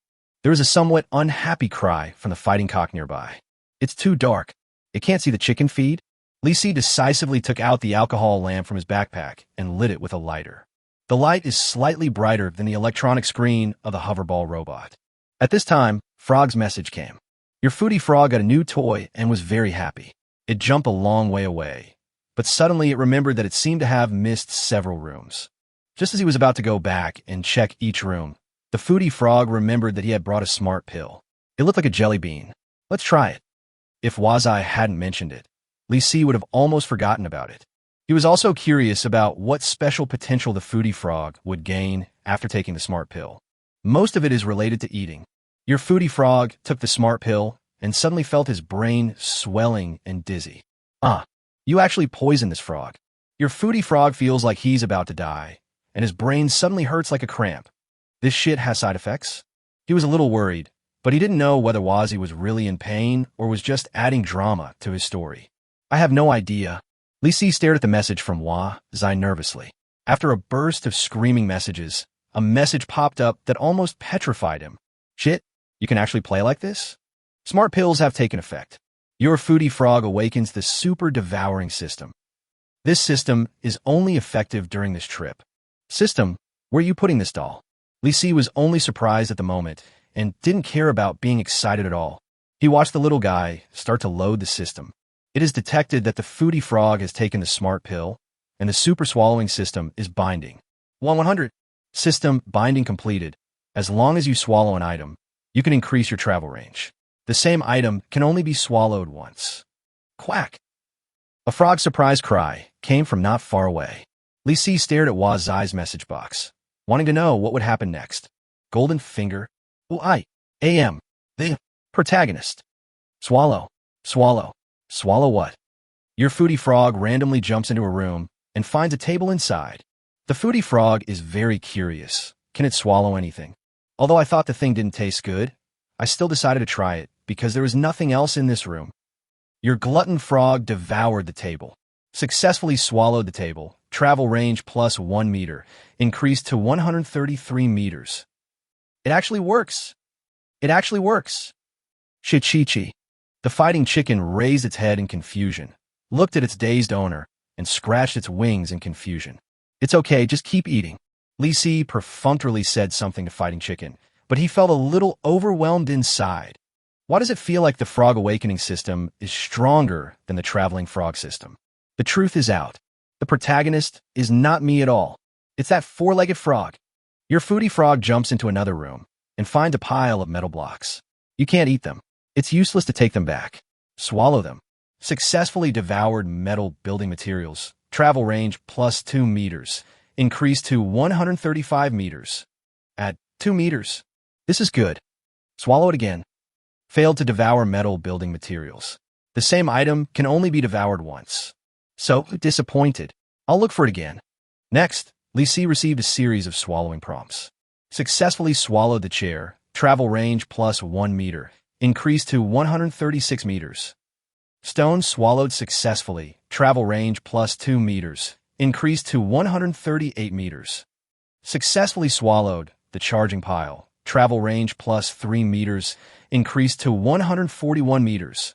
There is a somewhat unhappy cry from the fighting cock nearby. It's too dark. It can't see the chicken feed. Lisi decisively took out the alcohol lamp from his backpack and lit it with a lighter. The light is slightly brighter than the electronic screen of the hoverball robot. At this time, Frog's message came. Your foodie frog got a new toy and was very happy. It jumped a long way away, but suddenly it remembered that it seemed to have missed several rooms. Just as he was about to go back and check each room, the foodie frog remembered that he had brought a smart pill. It looked like a jelly bean. Let's try it. If Wazai hadn't mentioned it, Lisi would have almost forgotten about it. He was also curious about what special potential the foodie frog would gain after taking the smart pill. Most of it is related to eating. Your foodie frog took the smart pill and suddenly felt his brain swelling and dizzy. You actually poisoned this frog. Your foodie frog feels like he's about to die, and his brain suddenly hurts like a cramp. This shit has side effects? He was a little worried, but he didn't know whether Wazi was really in pain or was just adding drama to his story. I have no idea. Lisi stared at the message from Wazi nervously. After a burst of screaming messages, a message popped up that almost petrified him. Shit, you can actually play like this? Smart pills have taken effect. Your foodie frog awakens the super devouring system. This system is only effective during this trip. System, where are you putting this doll? Lisi was only surprised at the moment and didn't care about being excited at all. He watched the little guy start to load the system. It is detected that the foodie frog has taken the smart pill, and the super swallowing system is binding. 100. System binding completed. As long as you swallow an item, you can increase your travel range. The same item can only be swallowed once. Quack! A frog's surprised cry came from not far away. Lisi stared at Wazai's message box, wanting to know what would happen next. Golden finger. AM. The protagonist. Swallow. Swallow. Swallow what? Your foodie frog randomly jumps into a room and finds a table inside. The foodie frog is very curious. Can it swallow anything? Although I thought the thing didn't taste good, I still decided to try it because there was nothing else in this room. Your glutton frog devoured the table, successfully swallowed the table, travel range plus 1 meter, increased to 133 meters. It actually works. It actually works. Shichichi. The fighting chicken raised its head in confusion, looked at its dazed owner, and scratched its wings in confusion. It's okay, just keep eating. Lisi perfunctorily said something to fighting chicken, but he felt a little overwhelmed inside. Why does it feel like the frog awakening system is stronger than the traveling frog system? The truth is out. The protagonist is not me at all. It's that four-legged frog. Your foodie frog jumps into another room and finds a pile of metal blocks. You can't eat them. It's useless to take them back. Swallow them. Successfully devoured metal building materials. Travel range plus 2 meters. Increased to 135 meters. At 2 meters. This is good. Swallow it again. Failed to devour metal building materials. The same item can only be devoured once. So disappointed. I'll look for it again. Next, Lisi received a series of swallowing prompts. Successfully swallowed the chair. Travel range plus 1 meter. Increased to 136 meters. Stone swallowed successfully. Travel range plus 2 meters. increased to 138 meters. Successfully swallowed the charging pile. Travel range plus 3 meters, increased to 141 meters.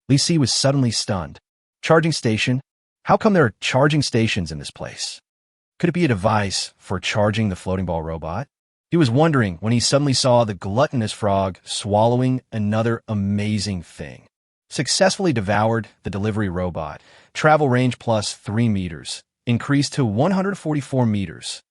Li Si was suddenly stunned. Charging station? How come there are charging stations in this place? Could it be a device for charging the floating ball robot? He was wondering when he suddenly saw the gluttonous frog swallowing another amazing thing. Successfully devoured the delivery robot. Travel range plus 3 meters, increased to 144 meters.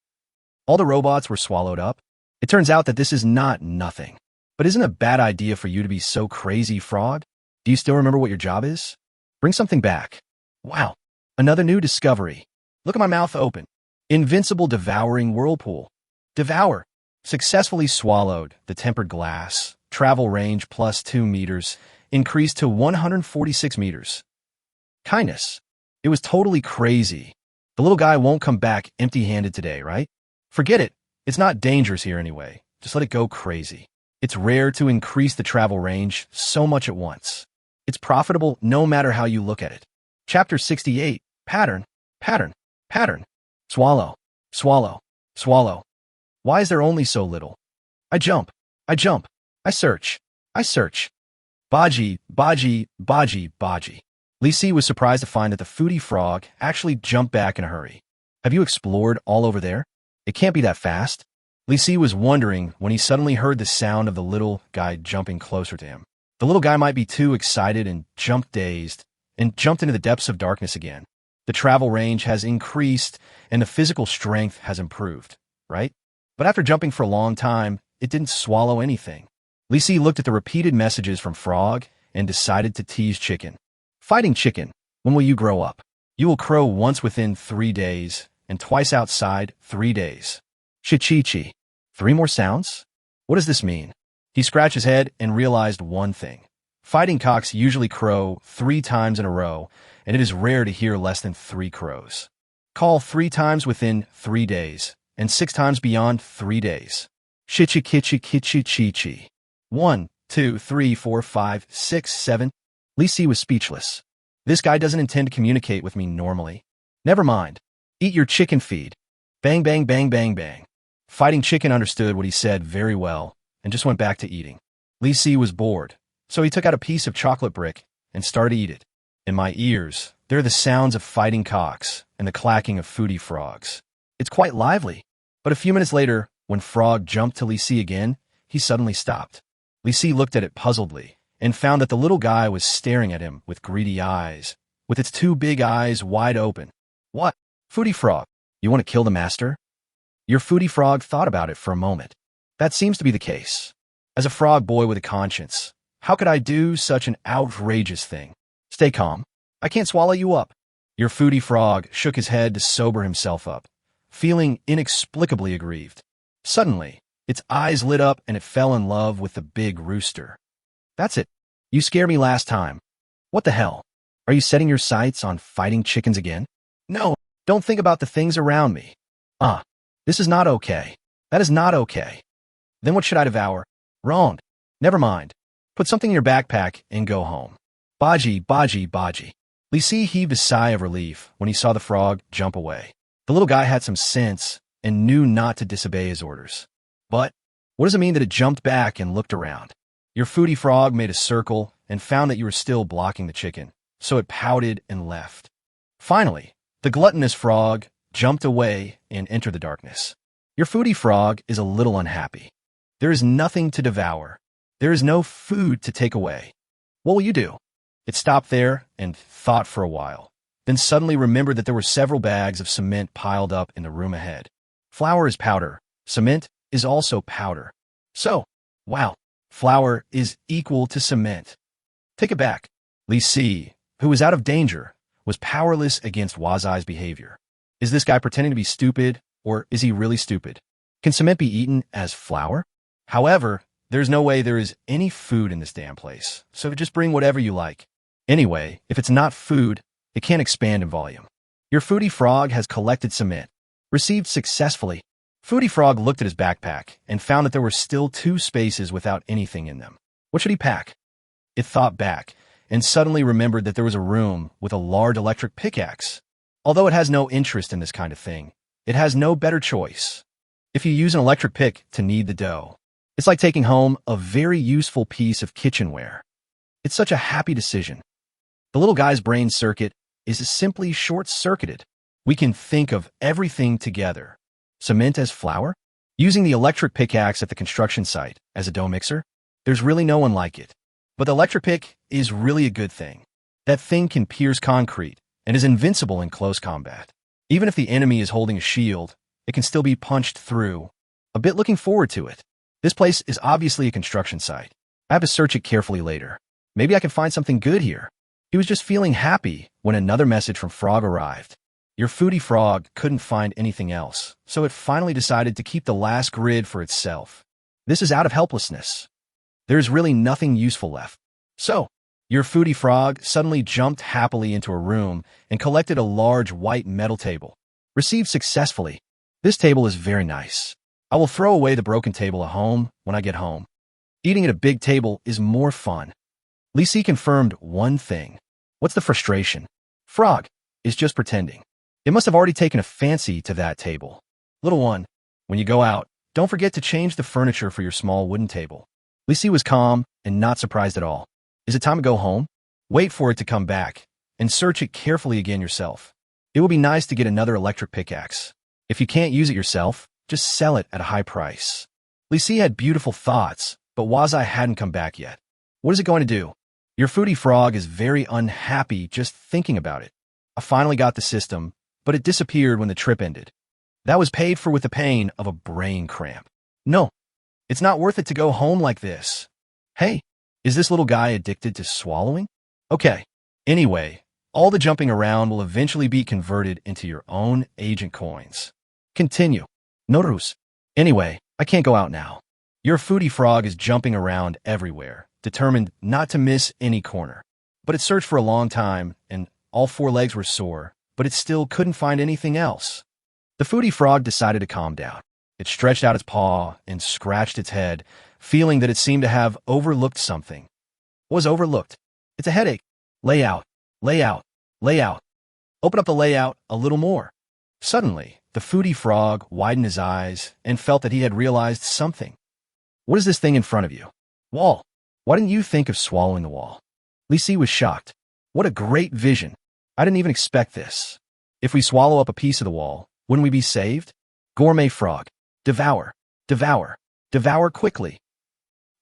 All the robots were swallowed up. It turns out that this is not nothing. But isn't it a bad idea for you to be so crazy, frog? Do you still remember what your job is? Bring something back. Wow, another new discovery. Look at my mouth open. Invincible devouring whirlpool. Devour. Successfully swallowed the tempered glass. Travel range plus 2 meters, increased to 146 meters. Kindness. It was totally crazy. The little guy won't come back empty-handed today, right? Forget it. It's not dangerous here anyway. Just let it go crazy. It's rare to increase the travel range so much at once. It's profitable no matter how you look at it. Chapter 68. Pattern, pattern, pattern. Swallow, swallow, swallow. Why is there only so little? I jump, I jump. I search, I search. Baji, baji, baji, baji. Li Si was surprised to find that the foodie frog actually jumped back in a hurry. Have you explored all over there? It can't be that fast. Li Si was wondering when he suddenly heard the sound of the little guy jumping closer to him. The little guy might be too excited and jumped dazed, and jumped into the depths of darkness again. The travel range has increased, and the physical strength has improved, right? But after jumping for a long time, it didn't swallow anything. Li Si looked at the repeated messages from Frog and decided to tease Chicken. Fighting Chicken, when will you grow up? You will crow once within 3 days, and twice outside 3 days. Chi-chi-chi. 3 more sounds? What does this mean? He scratched his head and realized one thing. Fighting cocks usually crow 3 times in a row, and it is rare to hear less than 3 crows. Call 3 times within 3 days, and 6 times beyond 3 days. Chi-chi-chi-chi-chi-chi-chi. 1, 2, 3, 4, 5, 6, 7. Li Si was speechless. This guy doesn't intend to communicate with me normally. Never mind. Eat your chicken feed. Bang, bang, bang, bang, bang. Fighting Chicken understood what he said very well and just went back to eating. Li Si was bored, so he took out a piece of chocolate brick and started to eat it. In my ears, there are the sounds of fighting cocks and the clacking of foodie frogs. It's quite lively. But a few minutes later, when Frog jumped to Li Si again, he suddenly stopped. Li Si looked at it puzzledly and found that the little guy was staring at him with greedy eyes, with its 2 big eyes wide open. What? Foodie Frog, you want to kill the master? Your foodie frog thought about it for a moment. That seems to be the case. As a frog boy with a conscience, how could I do such an outrageous thing? Stay calm. I can't swallow you up. Your foodie frog shook his head to sober himself up, feeling inexplicably aggrieved. Suddenly, its eyes lit up and it fell in love with the big rooster. That's it. You scared me last time. What the hell? Are you setting your sights on fighting chickens again? No, don't think about the things around me. This is not okay. That is not okay. Then what should I devour? Wrong. Never mind. Put something in your backpack and go home. Baji, baji, baji. Li Si heaved a sigh of relief when he saw the frog jump away. The little guy had some sense and knew not to disobey his orders. But what does it mean that it jumped back and looked around? Your foodie frog made a circle and found that you were still blocking the chicken, so it pouted and left. Finally, the gluttonous frog jumped away and entered the darkness. Your foodie frog is a little unhappy. There is nothing to devour. There is no food to take away. What will you do? It stopped there and thought for a while, then suddenly remembered that there were several bags of cement piled up in the room ahead. Flour is powder. Cement is also powder. So, wow, flour is equal to cement. Take it back. Li Si, who was out of danger, was powerless against Wazai's behavior. Is this guy pretending to be stupid, or is he really stupid? Can cement be eaten as flour? However, there's no way there is any food in this damn place, so just bring whatever you like. Anyway, if it's not food, it can't expand in volume. Your foodie frog has collected cement. Received successfully. Foodie Frog looked at his backpack and found that there were still 2 spaces without anything in them. What should he pack? It thought back and suddenly remembered that there was a room with a large electric pickaxe. Although it has no interest in this kind of thing, it has no better choice. If you use an electric pick to knead the dough, it's like taking home a very useful piece of kitchenware. It's such a happy decision. The little guy's brain circuit is simply short-circuited. We can think of everything together. Cement as flour? Using the electric pickaxe at the construction site as a dough mixer? There's really no one like it. But the electric pick is really a good thing. That thing can pierce concrete and is invincible in close combat. Even if the enemy is holding a shield, it can still be punched through. A bit looking forward to it. This place is obviously a construction site. I have to search it carefully later. Maybe I can find something good here. He was just feeling happy when another message from Frog arrived. Your foodie frog couldn't find anything else, so it finally decided to keep the last grid for itself. This is out of helplessness. There's really nothing useful left. So, your foodie frog suddenly jumped happily into a room and collected a large white metal table. Received successfully. This table is very nice. I will throw away the broken table at home when I get home. Eating at a big table is more fun. Lisi confirmed one thing. What's the frustration? Frog is just pretending. It must have already taken a fancy to that table. Little one, when you go out, don't forget to change the furniture for your small wooden table. Lisi was calm and not surprised at all. Is it time to go home? Wait for it to come back and search it carefully again yourself. It would be nice to get another electric pickaxe. If you can't use it yourself, just sell it at a high price. Lisi had beautiful thoughts, but Wazai hadn't come back yet. What is it going to do? Your foodie frog is very unhappy just thinking about it. I finally got the system, but it disappeared when the trip ended. That was paid for with the pain of a brain cramp. No, it's not worth it to go home like this. Hey, is this little guy addicted to swallowing? Okay. Anyway, all the jumping around will eventually be converted into your own agent coins. Continue. Norus. Anyway, I can't go out now. Your foodie frog is jumping around everywhere, determined not to miss any corner. But it searched for a long time, and all four legs were sore, but it still couldn't find anything else. The foodie frog decided to calm down. It stretched out its paw and scratched its head, feeling that it seemed to have overlooked something. What was overlooked? It's a headache. Layout, layout, layout. Open up the layout a little more. Suddenly, the foodie frog widened his eyes and felt that he had realized something. What is this thing in front of you? Wall. Why didn't you think of swallowing the wall? Lisi was shocked. What a great vision. I didn't even expect this. If we swallow up a piece of the wall, wouldn't we be saved? Gourmet frog. Devour, devour, devour quickly.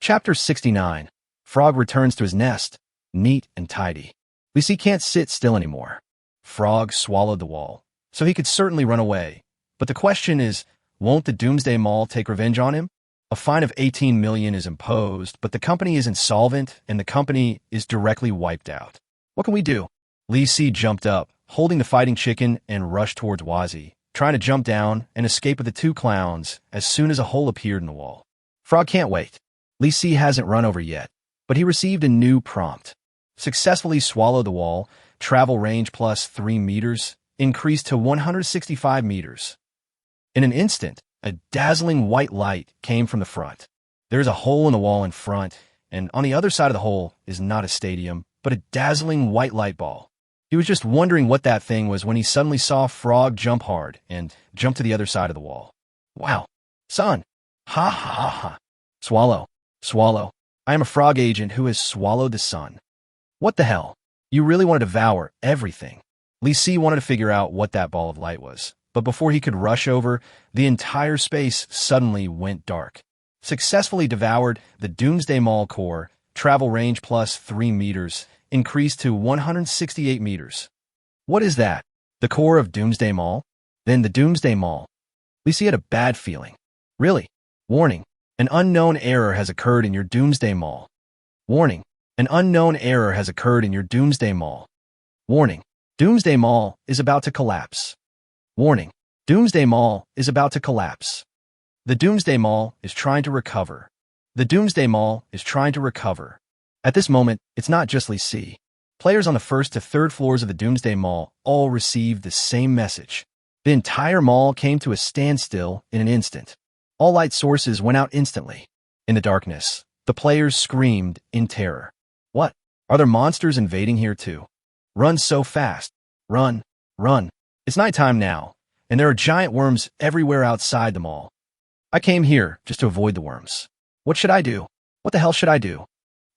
Chapter 69. Frog returns to his nest, neat and tidy. Lisi can't sit still anymore. Frog swallowed the wall, so he could certainly run away. But the question is, won't the Doomsday Mall take revenge on him? A fine of 18 million is imposed, but the company is insolvent and the company is directly wiped out. What can we do? Lisi jumped up, holding the fighting chicken, and rushed towards Wazi, trying to jump down and escape with the two clowns as soon as a hole appeared in the wall. Frog can't wait. Lisi hasn't run over yet, but he received a new prompt. Successfully swallow the wall, travel range plus 3 meters, increased to 165 meters. In an instant, a dazzling white light came from the front. There's a hole in the wall in front, and on the other side of the hole is not a stadium, but a dazzling white light ball. He was just wondering what that thing was when he suddenly saw Frog jump hard and jump to the other side of the wall. Wow. Son. Ha ha ha ha. Swallow. Swallow. I am a frog agent who has swallowed the sun. What the hell? You really want to devour everything. Lisi wanted to figure out what that ball of light was, but before he could rush over, the entire space suddenly went dark. Successfully devoured, the Doomsday Mall core, travel range plus 3 meters, increased to 168 meters. What is that? The core of Doomsday Mall? Then the Doomsday Mall. Lisi had a bad feeling. Really? Warning. An unknown error has occurred in your Doomsday Mall. Warning. An unknown error has occurred in your Doomsday Mall. Warning. Doomsday Mall is about to collapse. Warning. Doomsday Mall is about to collapse. The Doomsday Mall is trying to recover. The Doomsday Mall is trying to recover. At this moment, it's not just Lisi. Players on the first to third floors of the Doomsday Mall all received the same message. The entire mall came to a standstill in an instant. All light sources went out instantly. In the darkness, the players screamed in terror. What? Are there monsters invading here too? Run so fast. Run, run, It's nighttime now, and there are giant worms everywhere outside the mall. I came here just to avoid the worms. What should I do? What the hell should I do?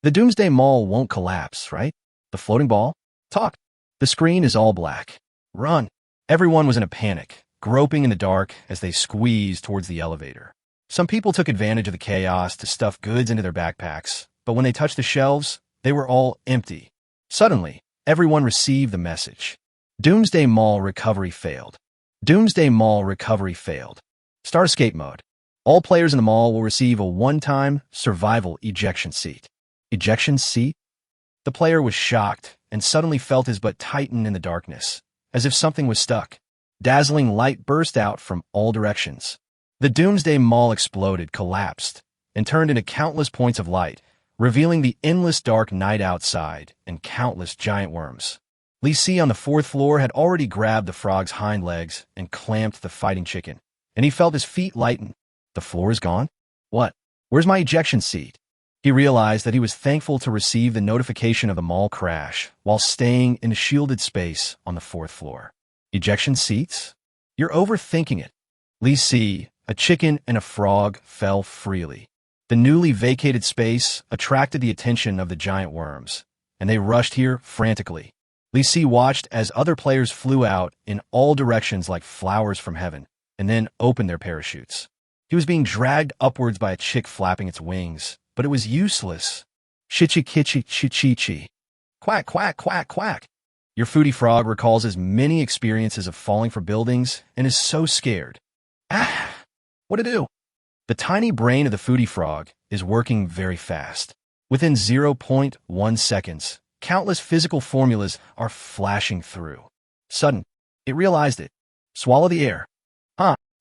The Doomsday Mall won't collapse, right? The floating ball? Talk. The screen is all black. Run. Everyone was in a panic, groping in the dark as they squeezed towards the elevator. Some people took advantage of the chaos to stuff goods into their backpacks, but when they touched the shelves, they were all empty. Suddenly, everyone received the message. Doomsday Mall recovery failed. Doomsday Mall recovery failed. Start escape mode. All players in the mall will receive a one-time survival ejection seat. Ejection seat? The player was shocked and suddenly felt his butt tighten in the darkness, as if something was stuck. Dazzling light burst out from all directions. The Doomsday Mall exploded, collapsed, and turned into countless points of light, revealing the endless dark night outside and countless giant worms. Lee Si on the fourth floor had already grabbed the frog's hind legs and clamped the fighting chicken, and he felt his feet lighten. The floor is gone? What? Where's my ejection seat? He realized that he was thankful to receive the notification of the mall crash while staying in a shielded space on the fourth floor. Ejection seats? You're overthinking it. Lee Si, a chicken and a frog, fell freely. The newly vacated space attracted the attention of the giant worms, and they rushed here frantically. Lee Si watched as other players flew out in all directions like flowers from heaven, and then opened their parachutes. He was being dragged upwards by a chick flapping its wings, but it was useless. Shichi-kichi-chi-chi-chi. Quack, quack, quack, quack. Your foodie frog recalls his many experiences of falling from buildings and is so scared. Ah! What to do? The tiny brain of the foodie frog is working very fast. Within 0.1 seconds, countless physical formulas are flashing through. Sudden, it realized it. Swallow the air.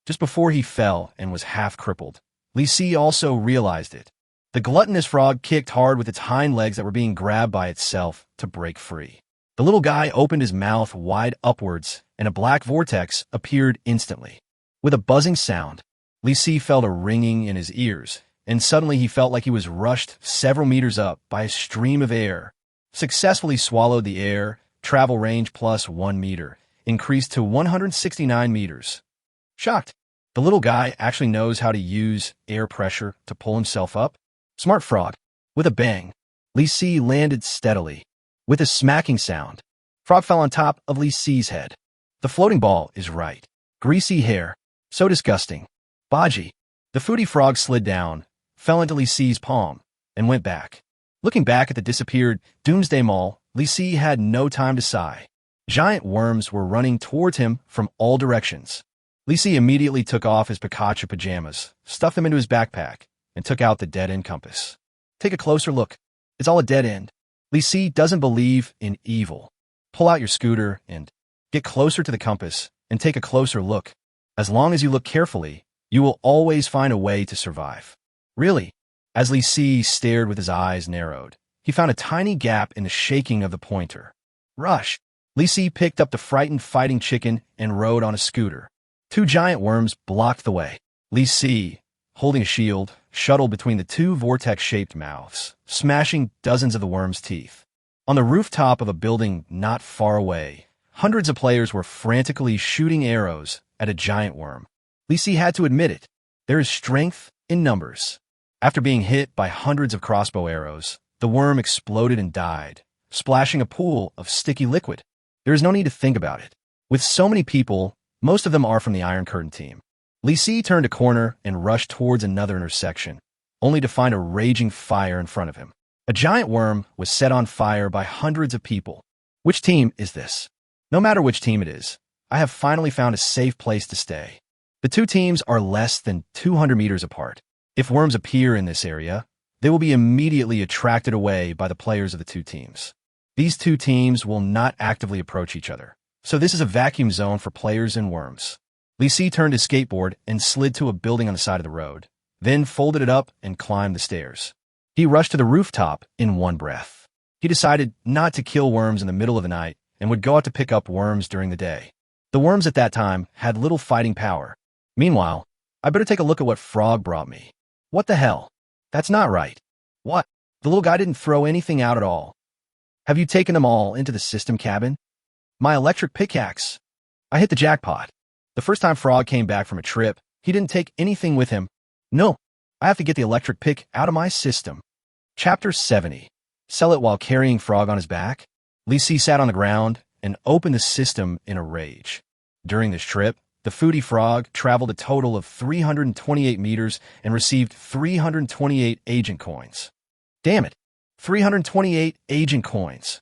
Just before he fell and was half crippled, Lee Si also realized it. The gluttonous frog kicked hard with its hind legs that were being grabbed by itself to break free. The little guy opened his mouth wide upwards, and a black vortex appeared instantly. With a buzzing sound, Lee Si felt a ringing in his ears, and suddenly he felt like he was rushed several meters up by a stream of air. Successfully swallowed the air, travel range plus 1 meter, increased to 169 meters. Shocked. The little guy actually knows how to use air pressure to pull himself up. Smart frog. With a bang, Lee Si landed steadily. With a smacking sound, frog fell on top of Lee Si's head. The floating ball is right. Greasy hair. So disgusting. Baji. The foodie frog slid down, fell into Lee Si's palm, and went back. Looking back at the disappeared Doomsday Mall, Lee Si had no time to sigh. Giant worms were running towards him from all directions. Lee Si immediately took off his Pikachu pajamas, stuffed them into his backpack, and took out the dead-end compass. Take a closer look. It's all a dead end. Lee Si doesn't believe in evil. Pull out your scooter and get closer to the compass and take a closer look. As long as you look carefully, you will always find a way to survive. Really? As Lee Si stared with his eyes narrowed, he found a tiny gap in the shaking of the pointer. Rush! Lee Si picked up the frightened fighting chicken and rode on a scooter. 2 giant worms blocked the way. Lee Si, holding a shield, shuttled between the 2 vortex-shaped mouths, smashing dozens of the worms' teeth. On the rooftop of a building not far away, hundreds of players were frantically shooting arrows at a giant worm. Lee Si had to admit it. There is strength in numbers. After being hit by hundreds of crossbow arrows, the worm exploded and died, splashing a pool of sticky liquid. There is no need to think about it. With so many people, most of them are from the Iron Curtain team. Lee Si turned a corner and rushed towards another intersection, only to find a raging fire in front of him. A giant worm was set on fire by hundreds of people. Which team is this? No matter which team it is, I have finally found a safe place to stay. The 2 teams are less than 200 meters apart. If worms appear in this area, they will be immediately attracted away by the players of the 2 teams. These 2 teams will not actively approach each other, so this is a vacuum zone for players and worms. Lee Si turned his skateboard and slid to a building on the side of the road, then folded it up and climbed the stairs. He rushed to the rooftop in one breath. He decided not to kill worms in the middle of the night and would go out to pick up worms during the day. The worms at that time had little fighting power. Meanwhile, I better take a look at what Frog brought me. What the hell? That's not right. What? The little guy didn't throw anything out at all. Have you taken them all into the system cabin? My electric pickaxe. I hit the jackpot. The first time Frog came back from a trip, he didn't take anything with him. No, I have to get the electric pick out of my system. Chapter 70. Sell it while carrying Frog on his back? Li Si sat on the ground and opened the system in a rage. During this trip, the foodie frog traveled a total of 328 meters and received 328 agent coins. Damn it, 328 agent coins.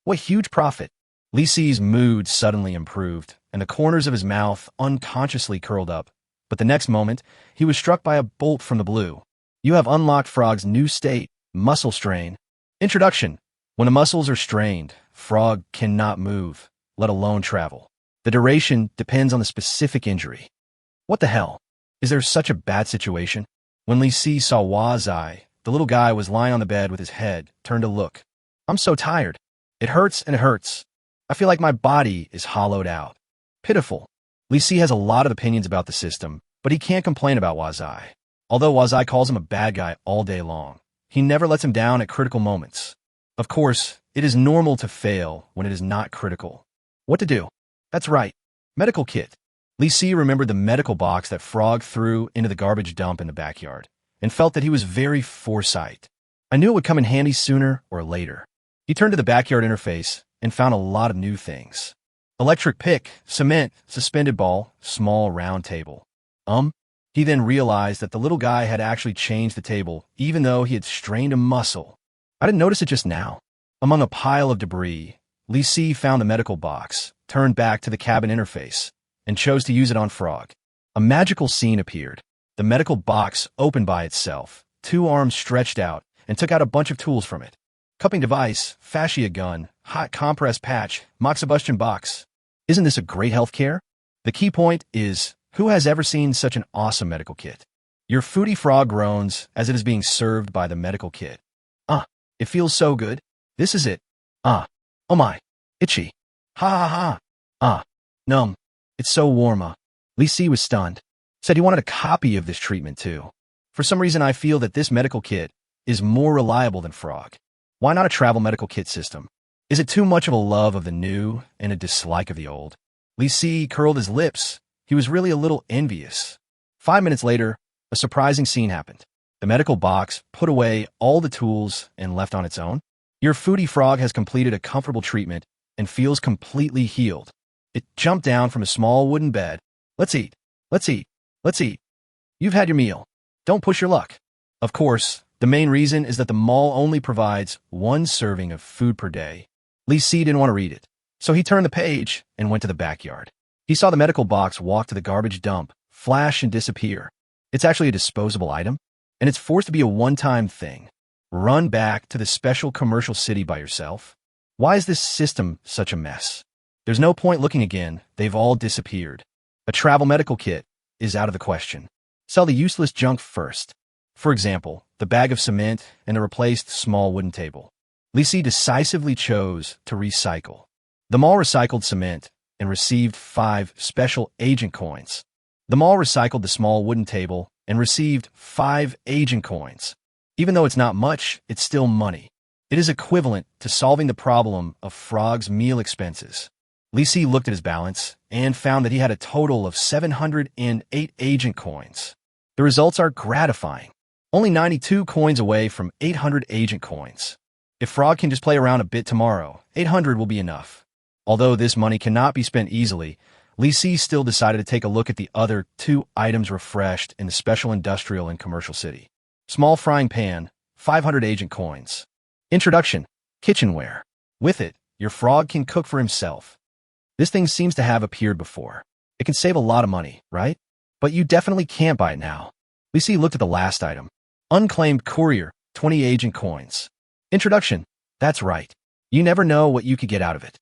What huge profit. Li Si's mood suddenly improved, and the corners of his mouth unconsciously curled up. But the next moment, he was struck by a bolt from the blue. You have unlocked Frog's new state, muscle strain. Introduction. When the muscles are strained, Frog cannot move, let alone travel. The duration depends on the specific injury. What the hell? Is there such a bad situation? When Li Si saw Wazai, the little guy was lying on the bed with his head turned to look. I'm so tired. It hurts and it hurts. I feel like my body is hollowed out. Pitiful. Li Si has a lot of opinions about the system, but he can't complain about Wazai. Although Wazai calls him a bad guy all day long, he never lets him down at critical moments. Of course, it is normal to fail when it is not critical. What to do? That's right. Medical kit. Li Si remembered the medical box that Frog threw into the garbage dump in the backyard, and felt that he was very foresight. I knew it would come in handy sooner or later. He turned to the backyard interface and found a lot of new things. Electric pick, cement, suspended ball, small round table. He then realized that the little guy had actually changed the table, even though he had strained a muscle. I didn't notice it just now. Among a pile of debris, Li Si found the medical box, turned back to the cabin interface, and chose to use it on Frog. A magical scene appeared. The medical box opened by itself, 2 arms stretched out, and took out a bunch of tools from it. Cupping device, fascia gun, hot compress patch, moxibustion box. Isn't this a great healthcare? The key point is, who has ever seen such an awesome medical kit? Your foodie frog groans as it is being served by the medical kit. It feels so good. This is it. Oh my. Itchy. Ha ha ha. Numb. It's so warm. Li Si was stunned. Said he wanted a copy of this treatment too. For some reason I feel that this medical kit is more reliable than Frog. Why not a travel medical kit system? Is it too much of a love of the new and a dislike of the old? Li Si curled his lips. He was really a little envious. 5 minutes later, a surprising scene happened. The medical box put away all the tools and left on its own. Your foodie frog has completed a comfortable treatment and feels completely healed. It jumped down from a small wooden bed. Let's eat. Let's eat. Let's eat. You've had your meal. Don't push your luck. Of course, the main reason is that the mall only provides 1 serving of food per day. Li Si didn't want to read it, so he turned the page and went to the backyard. He saw the medical box walk to the garbage dump, flash and disappear. It's actually a disposable item, and it's forced to be a one-time thing. Run back to the special commercial city by yourself. Why is this system such a mess? There's no point looking again. They've all disappeared. A travel medical kit is out of the question. Sell the useless junk first. For example, the bag of cement and the replaced small wooden table. Li Si decisively chose to recycle. The mall recycled cement and received 5 special agent coins. The mall recycled the small wooden table and received 5 agent coins. Even though it's not much, it's still money. It is equivalent to solving the problem of Frog's meal expenses. Li Si looked at his balance and found that he had a total of 708 agent coins. The results are gratifying. Only 92 coins away from 800 agent coins. If Frog can just play around a bit tomorrow, 800 will be enough. Although this money cannot be spent easily, Li Si still decided to take a look at the other 2 items refreshed in the special industrial and commercial city. Small frying pan, 500 agent coins. Introduction, kitchenware. With it, your frog can cook for himself. This thing seems to have appeared before. It can save a lot of money, right? But you definitely can't buy it now. Li Si looked at the last item. Unclaimed courier, 20 agent coins. Introduction, that's right. You never know what you could get out of it.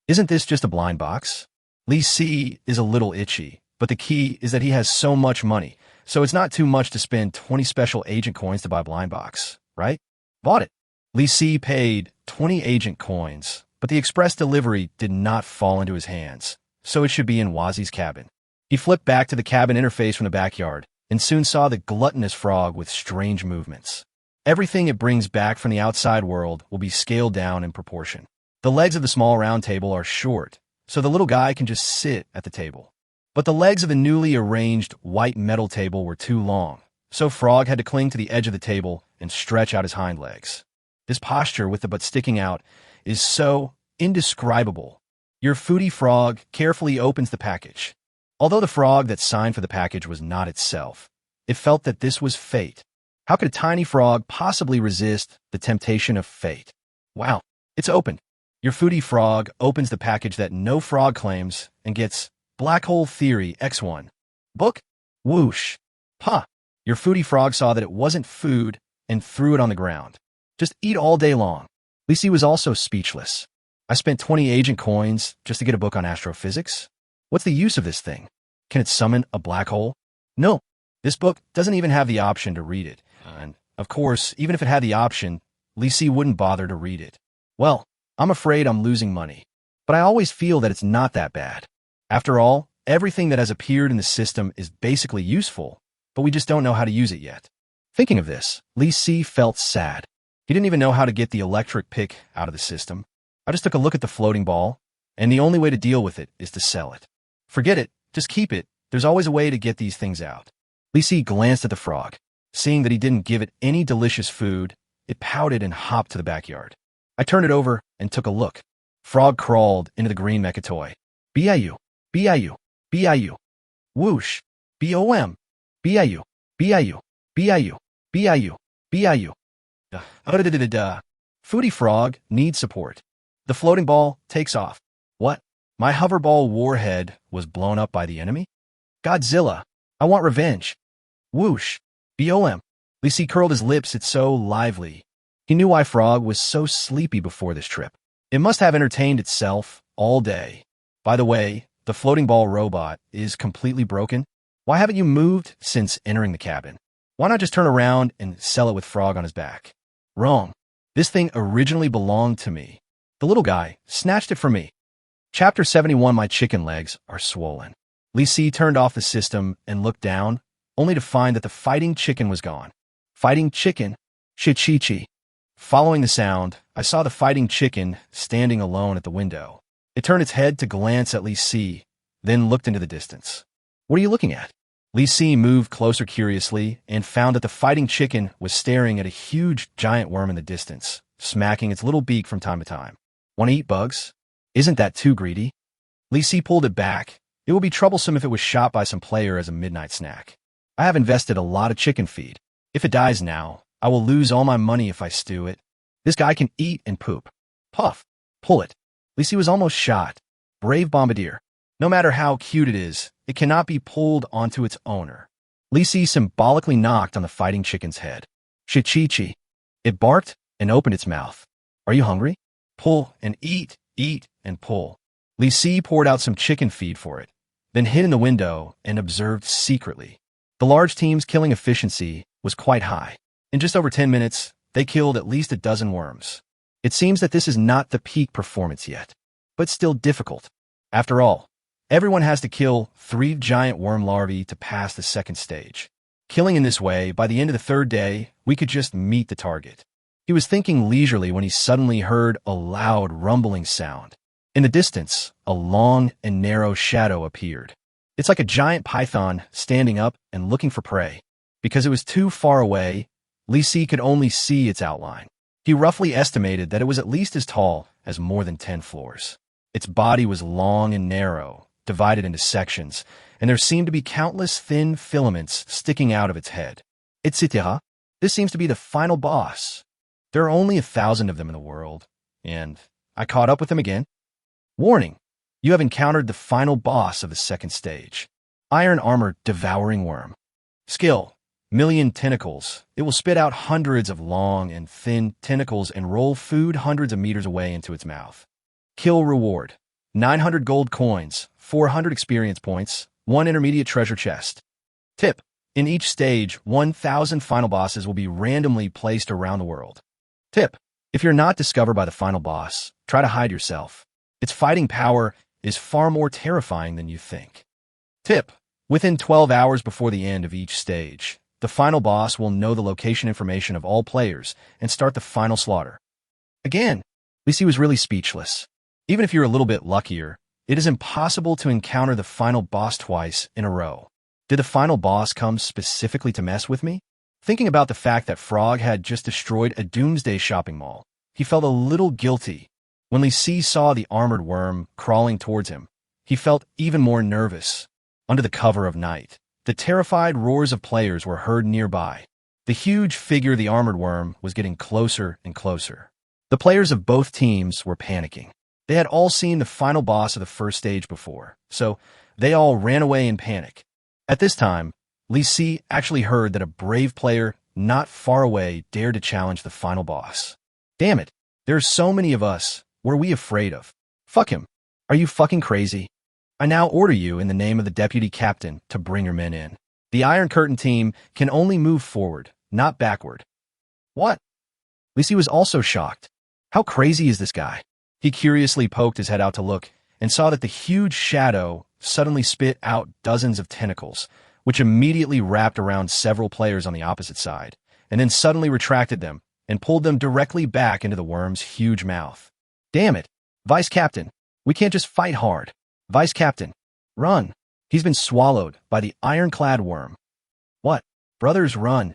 Isn't this just a blind box? Li Si is a little itchy, but the key is that he has so much money, so it's not too much to spend 20 special agent coins to buy a blind box, right? Bought it. Li Si paid 20 agent coins, but the express delivery did not fall into his hands, so it should be in Wazi's cabin. He flipped back to the cabin interface from the backyard and soon saw the gluttonous frog with strange movements. Everything it brings back from the outside world will be scaled down in proportion. The legs of the small round table are short, so the little guy can just sit at the table. But the legs of the newly arranged white metal table were too long, so Frog had to cling to the edge of the table and stretch out his hind legs. This posture with the butt sticking out is so indescribable. Your foodie frog carefully opens the package. Although the frog that signed for the package was not itself, it felt that this was fate. How could a tiny frog possibly resist the temptation of fate? Wow, it's opened. Your foodie frog opens the package that no frog claims and gets Black Hole Theory X1. Book? Whoosh. Huh. Your foodie frog saw that it wasn't food and threw it on the ground. Just eat all day long. Lisi was also speechless. I spent 20 agent coins just to get a book on astrophysics? What's the use of this thing? Can it summon a black hole? No. This book doesn't even have the option to read it. And, of course, even if it had the option, Lisi wouldn't bother to read it. Well, I'm afraid I'm losing money. But I always feel that it's not that bad. After all, everything that has appeared in the system is basically useful, but we just don't know how to use it yet. Thinking of this, Lisi felt sad. He didn't even know how to get the electric pick out of the system. I just took a look at the floating ball, and the only way to deal with it is to sell it. Forget it, just keep it. There's always a way to get these things out. Lisi glanced at the frog. Seeing that he didn't give it any delicious food, it pouted and hopped to the backyard. I turned it over and took a look. Frog crawled into the green mecha toy. B-I-U. B-I-U, B-I-U, whoosh, B-O-M, B-I-U, B-I-U, B-I-U, B-I-U, B-I-U. Foodie frog needs support. The floating ball takes off. What? My hoverball warhead was blown up by the enemy? Godzilla, I want revenge. Whoosh, B-O-M. Lisi curled his lips, it's so lively. He knew why Frog was so sleepy before this trip. It must have entertained itself all day. By the way, the floating ball robot is completely broken. Why haven't you moved since entering the cabin? Why not just turn around and sell it with Frog on his back? Wrong. This thing originally belonged to me. The little guy snatched it from me. Chapter 71, my chicken legs are swollen. Lisi turned off the system and looked down, only to find that the fighting chicken was gone. Fighting chicken? Shichichi. Following the sound, I saw the fighting chicken standing alone at the window. It turned its head to glance at Lisi, then looked into the distance. What are you looking at? Lisi moved closer curiously and found that the fighting chicken was staring at a huge giant worm in the distance, smacking its little beak from time to time. Want to eat bugs? Isn't that too greedy? Lisi pulled it back. It would be troublesome if it was shot by some player as a midnight snack. I have invested a lot of chicken feed. If it dies now, I will lose all my money if I stew it. This guy can eat and poop. Puff. Pull it. Lisi was almost shot. Brave bombardier. No matter how cute it is, it cannot be pulled onto its owner. Lisi symbolically knocked on the fighting chicken's head. Shichichi. It barked and opened its mouth. Are you hungry? Pull and eat and pull. Lisi poured out some chicken feed for it, then hid in the window and observed secretly. The large team's killing efficiency was quite high. In just over 10 minutes, they killed at least a dozen worms. It seems that this is not the peak performance yet, but still difficult. After all, everyone has to kill 3 giant worm larvae to pass the second stage. Killing in this way, by the end of the 3rd day, we could just meet the target. He was thinking leisurely when he suddenly heard a loud rumbling sound. In the distance, a long and narrow shadow appeared. It's like a giant python standing up and looking for prey. Because it was too far away, Lisi could only see its outline. He roughly estimated that it was at least as tall as more than 10 floors. Its body was long and narrow, divided into sections, and there seemed to be countless thin filaments sticking out of its head. Etc. This seems to be the final boss. There are only 1,000 of them in the world, and I caught up with them again. Warning, you have encountered the final boss of the 2nd stage. Iron Armor Devouring Worm. Skill, million tentacles. It will spit out hundreds of long and thin tentacles and roll food hundreds of meters away into its mouth. Kill reward, 900 gold coins, 400 experience points, 1 intermediate treasure chest. Tip, in each stage, 1,000 final bosses will be randomly placed around the world. Tip, if you're not discovered by the final boss, try to hide yourself. Its fighting power is far more terrifying than you think. Tip, within 12 hours before the end of each stage, the final boss will know the location information of all players and start the final slaughter. Again, Lisi was really speechless. Even if you're a little bit luckier, It is impossible to encounter the final boss twice in a row. Did the final boss come specifically to mess with me? Thinking about the fact that Frog had just destroyed a doomsday shopping mall, he felt a little guilty. When Lee Si saw the armored worm crawling towards him, he felt even more nervous. Under the cover of night, the terrified roars of players were heard nearby. The huge figure of the armored worm was getting closer and closer. The players of both teams were panicking. They had all seen the final boss of the first stage before, so they all ran away in panic. At this time, Lee Si actually heard that a brave player not far away dared to challenge the final boss. Damn it, there are so many of us. What are we afraid of? Fuck him. Are you fucking crazy? I now order you in the name of the deputy captain to bring your men in. The Iron Curtain team can only move forward, not backward. What? Lee Si was also shocked. How crazy is this guy? He curiously poked his head out to look and saw that the huge shadow suddenly spit out dozens of tentacles, which immediately wrapped around several players on the opposite side, and then suddenly retracted them and pulled them directly back into the worm's huge mouth. Damn it, Vice Captain, we can't just fight hard. Vice Captain, run. He's been swallowed by the ironclad worm. What? Brothers, run.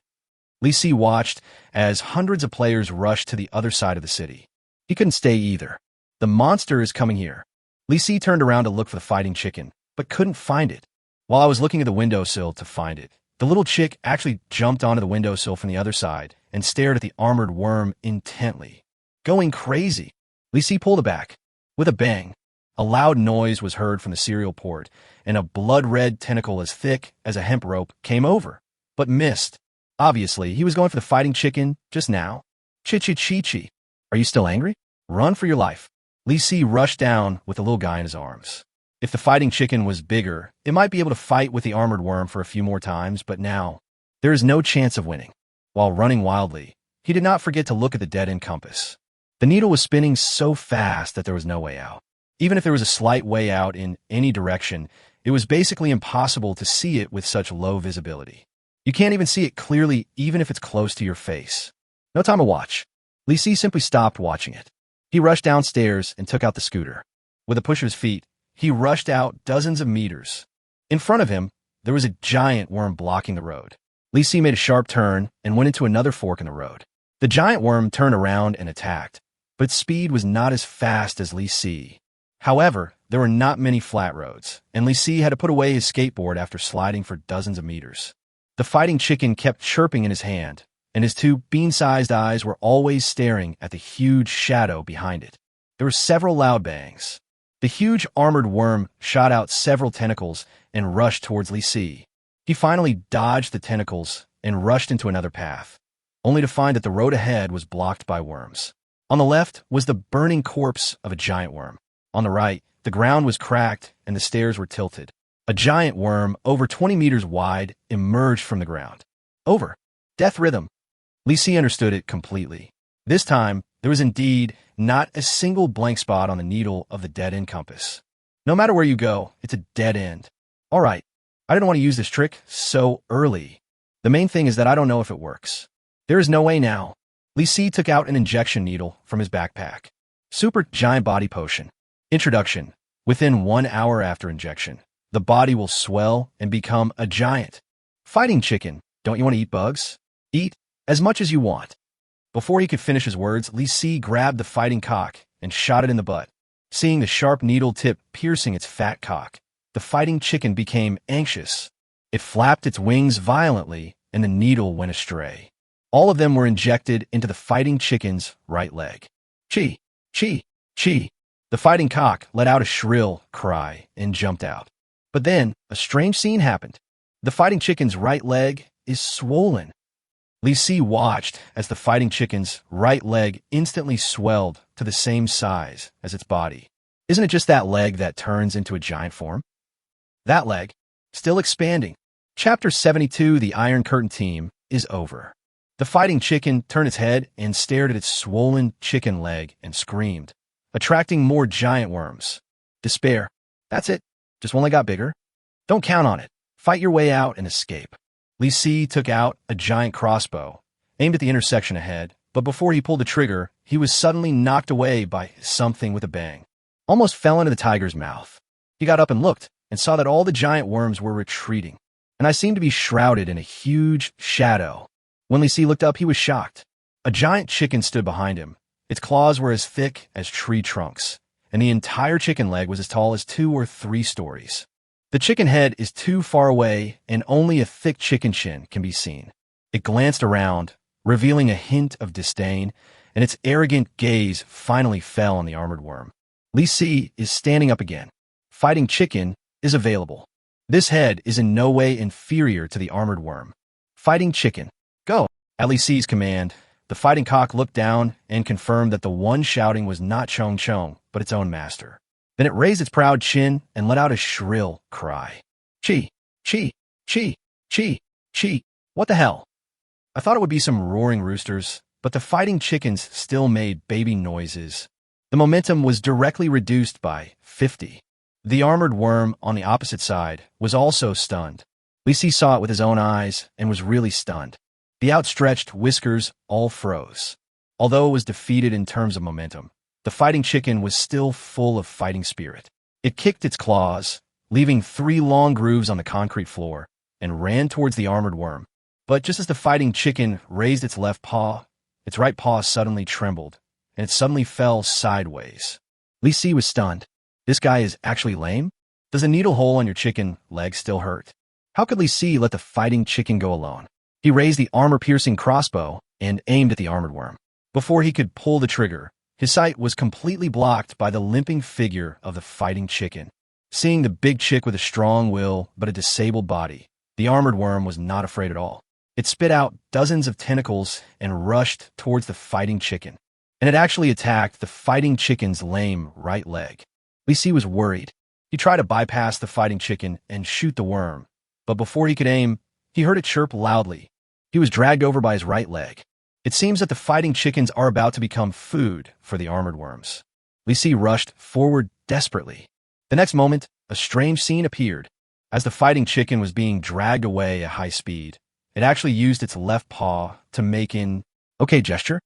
Lee Si watched as hundreds of players rushed to the other side of the city. He couldn't stay either. The monster is coming here. Lee Si turned around to look for the fighting chicken, but couldn't find it. While I was looking at the windowsill to find it, the little chick actually jumped onto the windowsill from the other side and stared at the armored worm intently. Going crazy. Lee Si pulled it back. With a bang, a loud noise was heard from the serial port, and a blood-red tentacle as thick as a hemp rope came over, but missed. Obviously, he was going for the fighting chicken just now. Chi-chi-chi-chi. Are you still angry? Run for your life. Lee Si rushed down with the little guy in his arms. If the fighting chicken was bigger, it might be able to fight with the armored worm for a few more times, but now, there is no chance of winning. While running wildly, he did not forget to look at the dead-end compass. The needle was spinning so fast that there was no way out. Even if there was a slight way out in any direction, it was basically impossible to see it with such low visibility. You can't even see it clearly even if it's close to your face. No time to watch. Lee Si simply stopped watching it. He rushed downstairs and took out the scooter. With a push of his feet, he rushed out dozens of meters. In front of him, there was a giant worm blocking the road. Lee Si made a sharp turn and went into another fork in the road. The giant worm turned around and attacked, but its speed was not as fast as Lee Si. However, there were not many flat roads, and Lee Si had to put away his skateboard after sliding for dozens of meters. The fighting chicken kept chirping in his hand, and his two bean-sized eyes were always staring at the huge shadow behind it. There were several loud bangs. The huge armored worm shot out several tentacles and rushed towards Lee Si. He finally dodged the tentacles and rushed into another path, only to find that the road ahead was blocked by worms. On the left was the burning corpse of a giant worm. On the right, the ground was cracked and the stairs were tilted. A giant worm, over 20 meters wide, emerged from the ground. Over. Death rhythm. Lee Si understood it completely. This time, there was indeed not a single blank spot on the needle of the dead-end compass. No matter where you go, it's a dead end. All right, I didn't want to use this trick so early. The main thing is that I don't know if it works. There is no way now. Lee Si took out an injection needle from his backpack. Super Giant Body Potion. Introduction. Within 1 hour after injection, the body will swell and become a giant. Fighting chicken. Don't you want to eat bugs? Eat as much as you want. Before he could finish his words, Lee Si grabbed the fighting cock and shot it in the butt. Seeing the sharp needle tip piercing its fat cock, the fighting chicken became anxious. It flapped its wings violently, and the needle went astray. All of them were injected into the fighting chicken's right leg. Chi, chi, chi. The fighting cock let out a shrill cry and jumped out. But then, a strange scene happened. The fighting chicken's right leg is swollen. Lee Si watched as the fighting chicken's right leg instantly swelled to the same size as its body. Isn't it just that leg that turns into a giant form? That leg, still expanding. Chapter 72, The Iron Curtain Team, is over. The fighting chicken turned its head and stared at its swollen chicken leg and screamed, attracting more giant worms. Despair. That's it. Just one leg got bigger. Don't count on it. Fight your way out and escape. Lee Si took out a giant crossbow, aimed at the intersection ahead, but before he pulled the trigger, he was suddenly knocked away by something with a bang. almost fell into the tiger's mouth. He got up and looked, and saw that all the giant worms were retreating, and I seemed to be shrouded in a huge shadow. When Li Si looked up, he was shocked. A giant chicken stood behind him. Its claws were as thick as tree trunks, and the entire chicken leg was as tall as 2 or 3 stories. The chicken head is too far away, and only a thick chicken shin can be seen. It glanced around, revealing a hint of disdain, and its arrogant gaze finally fell on the armored worm. Li Si is standing up again. Fighting chicken is available. This head is in no way inferior to the armored worm. Fighting chicken, go! At Li Si's command, the fighting cock looked down and confirmed that the one shouting was not Chong Chong, but its own master. Then it raised its proud chin and let out a shrill cry. Chi, chi, chi, chi, chi. What the hell? I thought it would be some roaring roosters, but the fighting chickens still made baby noises. The momentum was directly reduced by 50. The armored worm on the opposite side was also stunned. Li Si saw it with his own eyes and was really stunned. The outstretched whiskers all froze. Although it was defeated in terms of momentum, the fighting chicken was still full of fighting spirit. It kicked its claws, leaving 3 long grooves on the concrete floor, and ran towards the armored worm. But just as the fighting chicken raised its left paw, its right paw suddenly trembled, and it suddenly fell sideways. Li Si was stunned. This guy is actually lame? Does a needle hole on your chicken leg still hurt? How could Li Si let the fighting chicken go alone? He raised the armor-piercing crossbow and aimed at the armored worm. Before he could pull the trigger, his sight was completely blocked by the limping figure of the fighting chicken. Seeing the big chick with a strong will but a disabled body, the armored worm was not afraid at all. It spit out dozens of tentacles and rushed towards the fighting chicken. And it actually attacked the fighting chicken's lame right leg. Li Si was worried. He tried to bypass the fighting chicken and shoot the worm, but before he could aim, he heard it chirp loudly. He was dragged over by his right leg. It seems that the fighting chickens are about to become food for the armored worms. Li Si rushed forward desperately. The next moment, a strange scene appeared. As the fighting chicken was being dragged away at high speed, it actually used its left paw to make an okay gesture.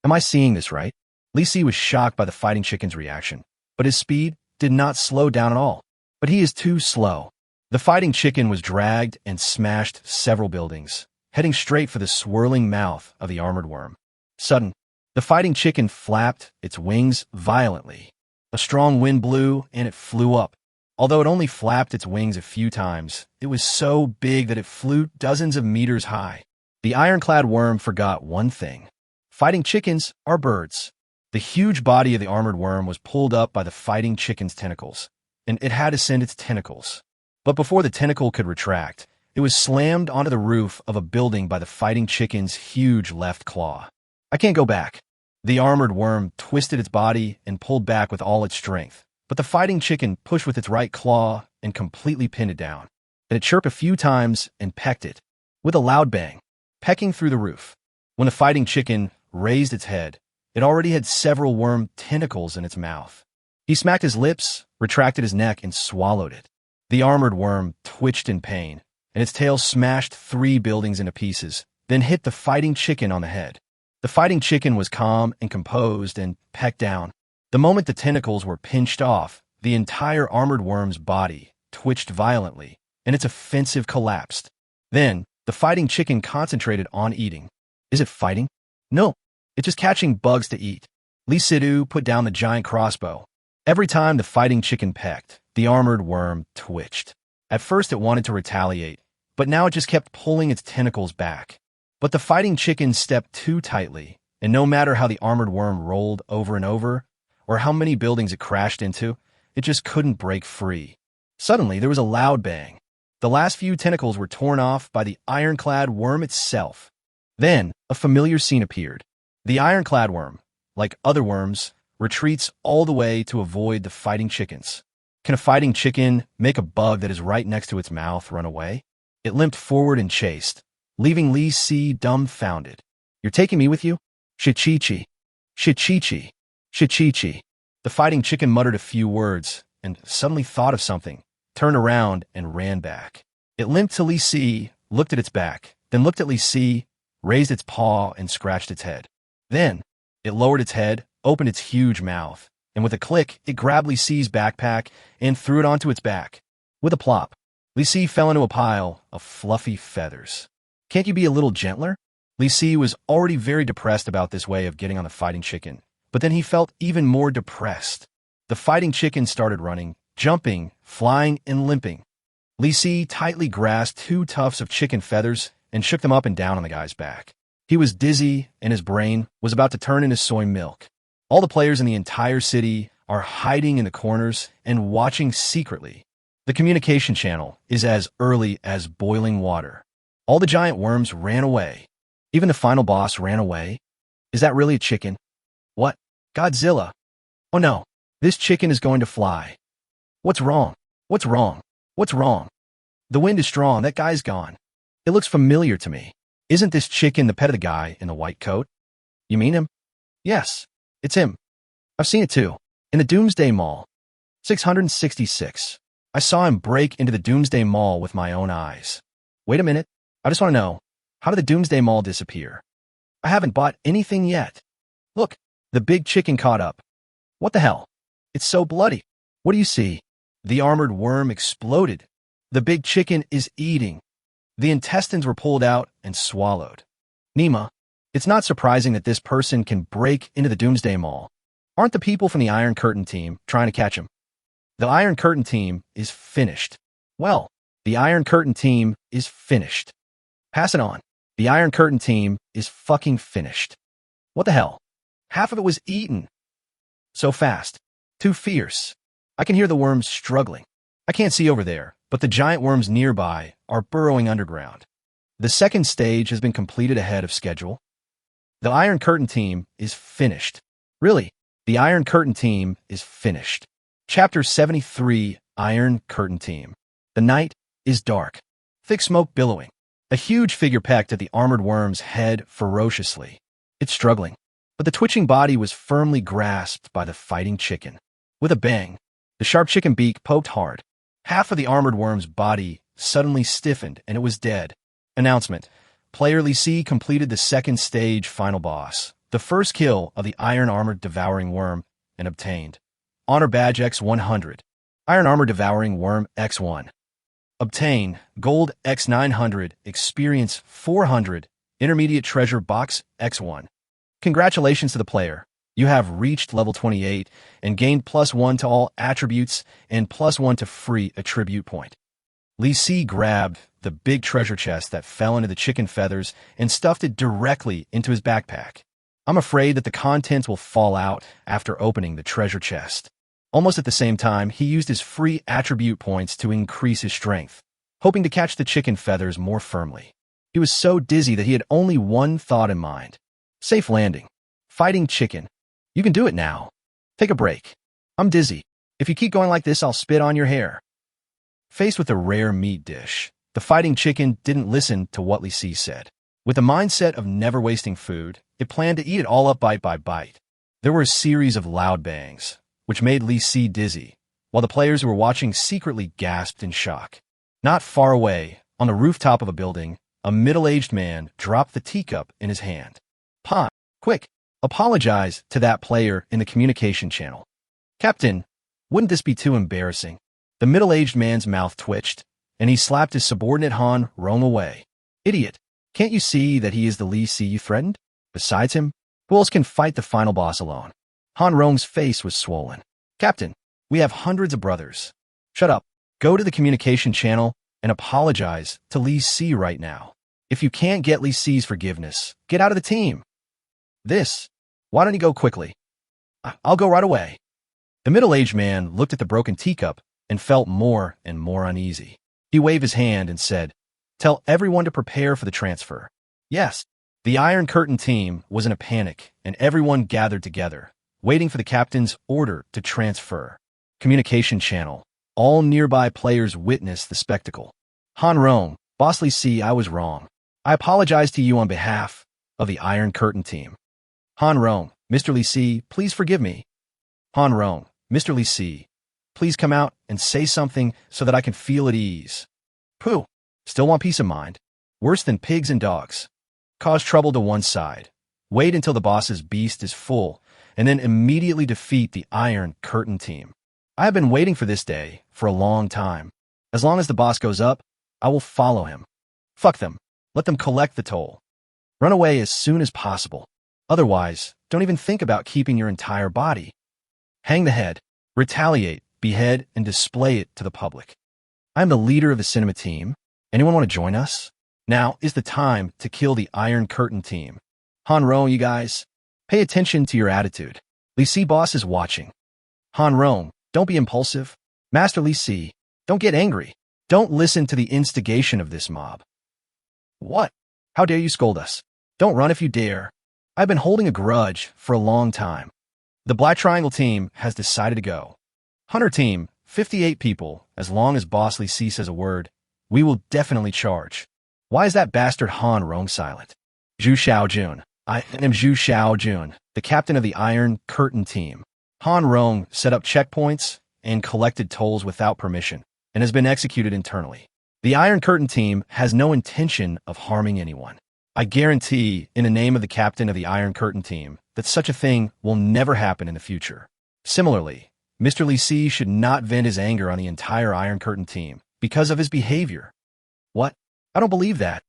Am I seeing this right? Li Si was shocked by the fighting chicken's reaction, but his speed did not slow down at all. But he is too slow. The fighting chicken was dragged and smashed several buildings, heading straight for the swirling mouth of the armored worm. Sudden, the fighting chicken flapped its wings violently. A strong wind blew and it flew up. Although it only flapped its wings a few times, it was so big that it flew dozens of meters high. The ironclad worm forgot one thing. Fighting chickens are birds. The huge body of the armored worm was pulled up by the fighting chicken's tentacles, and it had to send its tentacles. But before the tentacle could retract, it was slammed onto the roof of a building by the fighting chicken's huge left claw. I can't go back. The armored worm twisted its body and pulled back with all its strength, but the fighting chicken pushed with its right claw and completely pinned it down. Then it chirped a few times and pecked it, with a loud bang, pecking through the roof. When the fighting chicken raised its head, it already had several worm tentacles in its mouth. He smacked his lips, retracted his neck, and swallowed it. The armored worm twitched in pain, and its tail smashed 3 buildings into pieces, then hit the fighting chicken on the head. The fighting chicken was calm and composed and pecked down. The moment the tentacles were pinched off, the entire armored worm's body twitched violently, and its offensive collapsed. Then, the fighting chicken concentrated on eating. Is it fighting? No, it's just catching bugs to eat. Li Si put down the giant crossbow. Every time the fighting chicken pecked, the armored worm twitched. At first it wanted to retaliate, but now it just kept pulling its tentacles back. But the fighting chicken stepped too tightly, and no matter how the armored worm rolled over and over, or how many buildings it crashed into, it just couldn't break free. Suddenly there was a loud bang. The last few tentacles were torn off by the ironclad worm itself. Then, a familiar scene appeared. The ironclad worm, like other worms, retreats all the way to avoid the fighting chickens. Can a fighting chicken make a bug that is right next to its mouth run away? It limped forward and chased, leaving Li Si dumbfounded. You're taking me with you? Shichichi. Shichichi. Shichichi. The fighting chicken muttered a few words and suddenly thought of something, turned around and ran back. It limped to Li Si, looked at its back, then looked at Li Si, raised its paw and scratched its head. Then, it lowered its head, opened its huge mouth, and with a click, it grabbed Li Si's backpack and threw it onto its back. With a plop, Li Si fell into a pile of fluffy feathers. Can't you be a little gentler? Li Si was already very depressed about this way of getting on the fighting chicken, but then he felt even more depressed. The fighting chicken started running, jumping, flying, and limping. Li Si tightly grasped 2 tufts of chicken feathers and shook them up and down on the guy's back. He was dizzy, and his brain was about to turn into soy milk. All the players in the entire city are hiding in the corners and watching secretly. The communication channel is as early as boiling water. All the giant worms ran away. Even the final boss ran away. Is that really a chicken? What? Godzilla? Oh no, this chicken is going to fly. What's wrong? What's wrong? What's wrong? The wind is strong, that guy's gone. It looks familiar to me. Isn't this chicken the pet of the guy in the white coat? You mean him? Yes, it's him. I've seen it too. In the Doomsday Mall. 666. I saw him break into the Doomsday Mall with my own eyes. Wait a minute. I just want to know, how did the Doomsday Mall disappear? I haven't bought anything yet. Look, the big chicken caught up. What the hell? It's so bloody. What do you see? The armored worm exploded. The big chicken is eating. The intestines were pulled out and swallowed. Nima, it's not surprising that this person can break into the Doomsday Mall. Aren't the people from the Iron Curtain team trying to catch him? The Iron Curtain team is finished. Well, the Iron Curtain team is finished. Pass it on. The Iron Curtain team is fucking finished. What the hell? Half of it was eaten. So fast. Too fierce. I can hear the worms struggling. I can't see over there, but the giant worms nearby are burrowing underground. The second stage has been completed ahead of schedule. The Iron Curtain team is finished. Really, the Iron Curtain team is finished. Chapter 73, Iron Curtain Team. The night is dark. Thick smoke billowing. A huge figure pecked at the armored worm's head ferociously. It's struggling, but the twitching body was firmly grasped by the fighting chicken. With a bang, the sharp chicken beak poked hard. Half of the armored worm's body suddenly stiffened, and it was dead. Announcement. Player Li Si completed the second stage final boss, the first kill of the Iron Armored Devouring Worm, and obtained Honor Badge X100. Iron Armor Devouring Worm X1. Obtain Gold X900, Experience 400, Intermediate Treasure Box X1. Congratulations to the player. You have reached level 28 and gained +1 to all attributes and +1 to free attribute point. Li Si grabbed the big treasure chest that fell into the chicken feathers and stuffed it directly into his backpack. I'm afraid that the contents will fall out after opening the treasure chest. Almost at the same time, he used his free attribute points to increase his strength, hoping to catch the chicken feathers more firmly. He was so dizzy that he had only one thought in mind. Safe landing. Fighting chicken. You can do it now. Take a break. I'm dizzy. If you keep going like this, I'll spit on your hair. Faced with a rare meat dish, the fighting chicken didn't listen to what Li Si said. With the mindset of never wasting food, it planned to eat it all up bite by bite. There were a series of loud bangs, which made Li Si dizzy, while the players who were watching secretly gasped in shock. Not far away, on the rooftop of a building, a middle-aged man dropped the teacup in his hand. "Pa, quick, apologize to that player in the communication channel." "Captain, wouldn't this be too embarrassing?" The middle-aged man's mouth twitched, and he slapped his subordinate Han Rong away. "Idiot, can't you see that he is the Li Si you threatened? Besides him, who else can fight the final boss alone?" Han Rong's face was swollen. "Captain, we have hundreds of brothers." "Shut up. Go to the communication channel and apologize to Li Si right now. If you can't get Li Si's forgiveness, get out of the team." Why don't you go quickly?" "I'll go right away." The middle-aged man looked at the broken teacup and felt more and more uneasy. He waved his hand and said, "Tell everyone to prepare for the transfer." Yes, the Iron Curtain team was in a panic, and everyone gathered together, waiting for the captain's order to transfer. Communication channel. All nearby players witnessed the spectacle. "Han Rong, Boss Li Si, I was wrong. I apologize to you on behalf of the Iron Curtain team." "Han Rong, Mr. Li Si, please forgive me." "Han Rong, Mr. Li Si, please come out and say something so that I can feel at ease." "Pooh, still want peace of mind? Worse than pigs and dogs. Cause trouble to one side. Wait until the boss's beast is full, and then immediately defeat the Iron Curtain team. I have been waiting for this day for a long time. As long as the boss goes up, I will follow him. Fuck them. Let them collect the toll. Run away as soon as possible. Otherwise, don't even think about keeping your entire body. Hang the head, retaliate, behead, and display it to the public. I am the leader of the cinema team. Anyone want to join us? Now is the time to kill the Iron Curtain team. Han-Rong, you guys, pay attention to your attitude. Li Si boss is watching. Han-Rong, don't be impulsive. Master Li Si, don't get angry. Don't listen to the instigation of this mob. What? How dare you scold us? Don't run if you dare. I've been holding a grudge for a long time. The Black Triangle team has decided to go. Hunter team, 58 people, as long as Boss Li Si says a word, we will definitely charge. Why is that bastard Han-Rong silent? Zhu Xiaojun. I am Zhu Xiaojun, the captain of the Iron Curtain team. Han-Rong set up checkpoints and collected tolls without permission and has been executed internally. The Iron Curtain team has no intention of harming anyone. I guarantee, in the name of the captain of the Iron Curtain team, that such a thing will never happen in the future. Similarly, Mr. Li Si should not vent his anger on the entire Iron Curtain team because of his behavior. What? I don't believe that.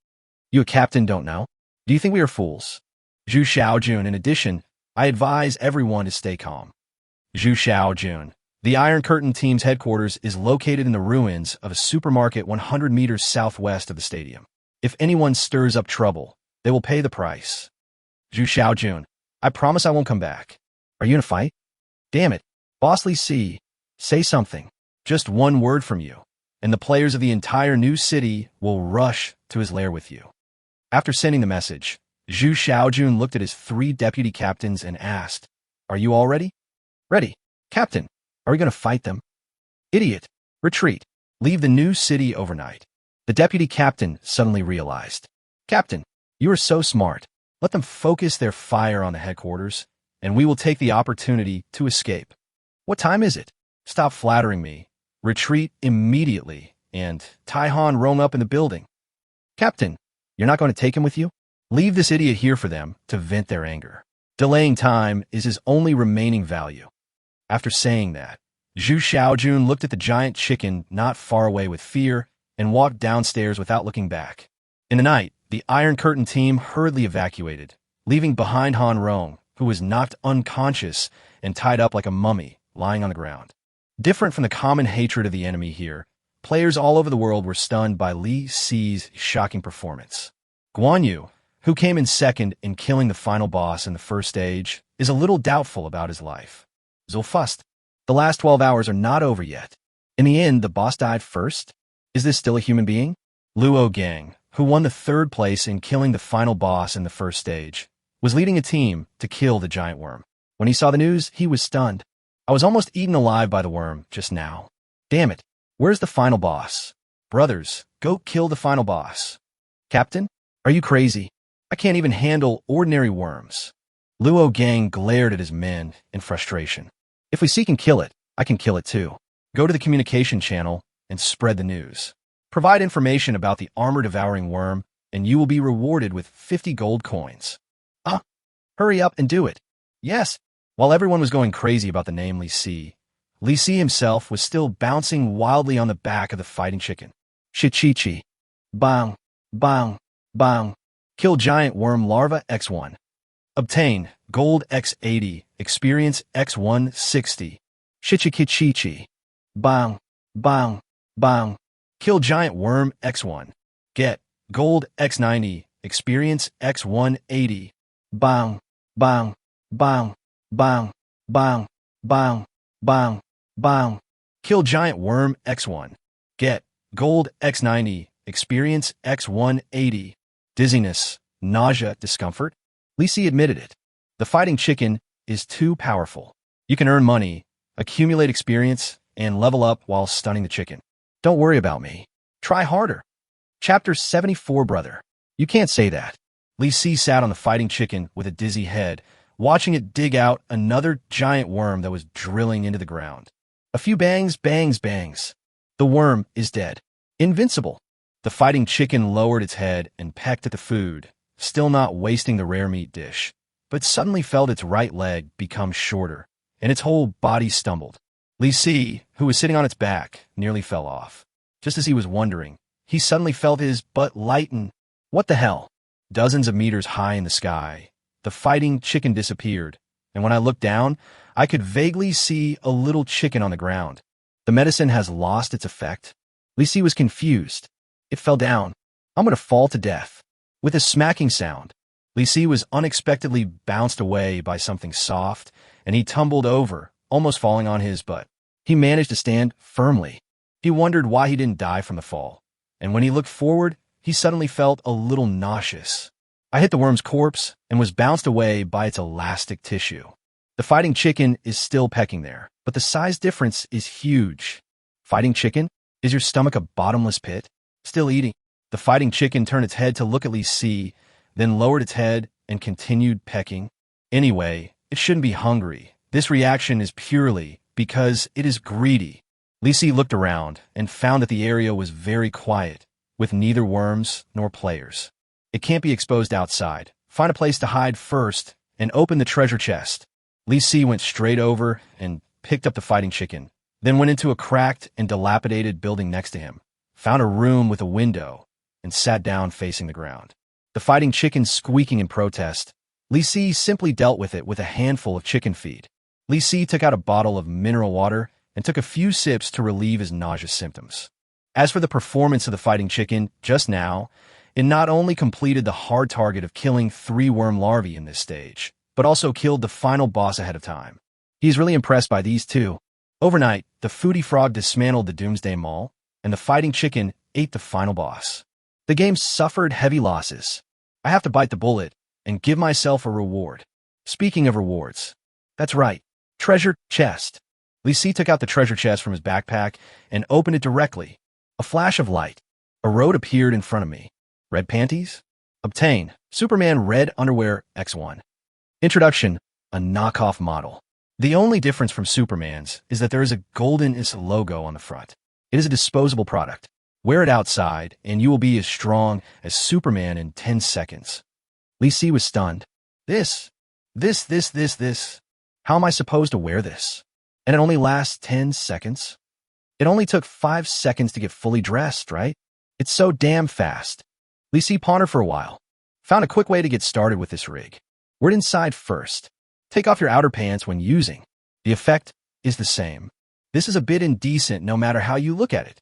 You, a captain, don't know? Do you think we are fools? Zhu Xiaojun, in addition, I advise everyone to stay calm. Zhu Xiaojun. The Iron Curtain team's headquarters is located in the ruins of a supermarket 100 meters southwest of the stadium. If anyone stirs up trouble, they will pay the price. Zhu Xiaojun. I promise I won't come back. Are you in a fight? Damn it. Boss Li Si, say something. Just one word from you, and the players of the entire new city will rush to his lair with you. After sending the message, Zhu Xiaojun looked at his 3 deputy captains and asked, Are you all ready? Ready. Captain, are we going to fight them? Idiot. Retreat. Leave the new city overnight. The deputy captain suddenly realized. Captain, you are so smart. Let them focus their fire on the headquarters, and we will take the opportunity to escape. What time is it? Stop flattering me. Retreat immediately, and tie Han-Rong up in the building. Captain, you're not going to take him with you? Leave this idiot here for them to vent their anger. Delaying time is his only remaining value. After saying that, Zhu Xiaojun looked at the giant chicken not far away with fear and walked downstairs without looking back. In the night, the Iron Curtain team hurriedly evacuated, leaving behind Han-Rong, who was knocked unconscious and tied up like a mummy, lying on the ground. Different from the common hatred of the enemy here, players all over the world were stunned by Li Si's shocking performance. Guan Yu, who came in second in killing the final boss in the first stage, is a little doubtful about his life. Zulfust, the last 12 hours are not over yet. In the end, the boss died first? Is this still a human being? Luo Gang, who won the 3rd place in killing the final boss in the first stage, was leading a team to kill the giant worm. When he saw the news, he was stunned. I was almost eaten alive by the worm just now. Damn it, where's the final boss? Brothers, go kill the final boss. Captain, are you crazy? I can't even handle ordinary worms. Luo Gang glared at his men in frustration. If we seek and kill it, I can kill it too. Go to the communication channel and spread the news. Provide information about the armor-devouring worm, and you will be rewarded with 50 gold coins. Hurry up and do it. Yes. While everyone was going crazy about the name Li Si himself was still bouncing wildly on the back of the fighting chicken. Shichichi. Bang. Bang. Bang. Kill giant worm larva X1. Obtain gold X80, experience X160. Shichikichichi. Bang. Bang. Bang. Kill giant worm X1. Get gold X90, experience X180. Bang. Bang. Bang. Bang. Bang. Bang. Bang. Bang. Kill giant worm X1. Get gold X90, experience X180. Dizziness, nausea, discomfort? Li Si admitted it. The fighting chicken is too powerful. You can earn money, accumulate experience, and level up while stunning the chicken. Don't worry about me. Try harder. Chapter 74, brother. You can't say that. Li Si sat on the fighting chicken with a dizzy head, watching it dig out another giant worm that was drilling into the ground. A few bangs, bangs, bangs. The worm is dead. Invincible. The fighting chicken lowered its head and pecked at the food, still not wasting the rare meat dish. but suddenly felt its right leg become shorter, and its whole body stumbled. Li Si, who was sitting on its back, nearly fell off. Just as he was wondering, he suddenly felt his butt lighten. What the hell? Dozens of meters high in the sky, the fighting chicken disappeared, and when I looked down, I could vaguely see a little chicken on the ground. The medicine has lost its effect. Li Si was confused. It fell down. I'm going to fall to death. With a smacking sound, Li Si was unexpectedly bounced away by something soft, and he tumbled over, almost falling on his butt. He managed to stand firmly. He wondered why he didn't die from the fall, and when he looked forward, he suddenly felt a little nauseous. I hit the worm's corpse and was bounced away by its elastic tissue. The fighting chicken is still pecking there, but the size difference is huge. Fighting chicken? Is your stomach a bottomless pit? Still eating. The fighting chicken turned its head to look at Li Si, then lowered its head and continued pecking. Anyway, it shouldn't be hungry. This reaction is purely because it is greedy. Li Si looked around and found that the area was very quiet, with neither worms nor players. It can't be exposed outside. Find a place to hide first and open the treasure chest. Li Si went straight over and picked up the fighting chicken, then went into a cracked and dilapidated building next to him, found a room with a window, and sat down facing the ground. The fighting chicken squeaking in protest, Li Si simply dealt with it with a handful of chicken feed. Li Si took out a bottle of mineral water and took a few sips to relieve his nauseous symptoms. As for the performance of the fighting chicken, just now, it not only completed the hard target of killing 3 worm larvae in this stage, but also killed the final boss ahead of time. He's really impressed by these two. Overnight, the foodie frog dismantled the Doomsday Mall, and the fighting chicken ate the final boss. The game suffered heavy losses. I have to bite the bullet and give myself a reward. Speaking of rewards, that's right, treasure chest. Li Si took out the treasure chest from his backpack and opened it directly. A flash of light. A road appeared in front of me. Red panties? Obtain. Superman Red Underwear X1. Introduction. A knockoff model. The only difference from Superman's is that there is a golden-is logo on the front. It is a disposable product. Wear it outside, and you will be as strong as Superman in 10 seconds. Li Si was stunned. This. How am I supposed to wear this? And it only lasts 10 seconds? It only took 5 seconds to get fully dressed, right? It's so damn fast. Li Si pondered for a while. Found a quick way to get started with this rig. Wear it inside first. Take off your outer pants when using. The effect is the same. This is a bit indecent no matter how you look at it.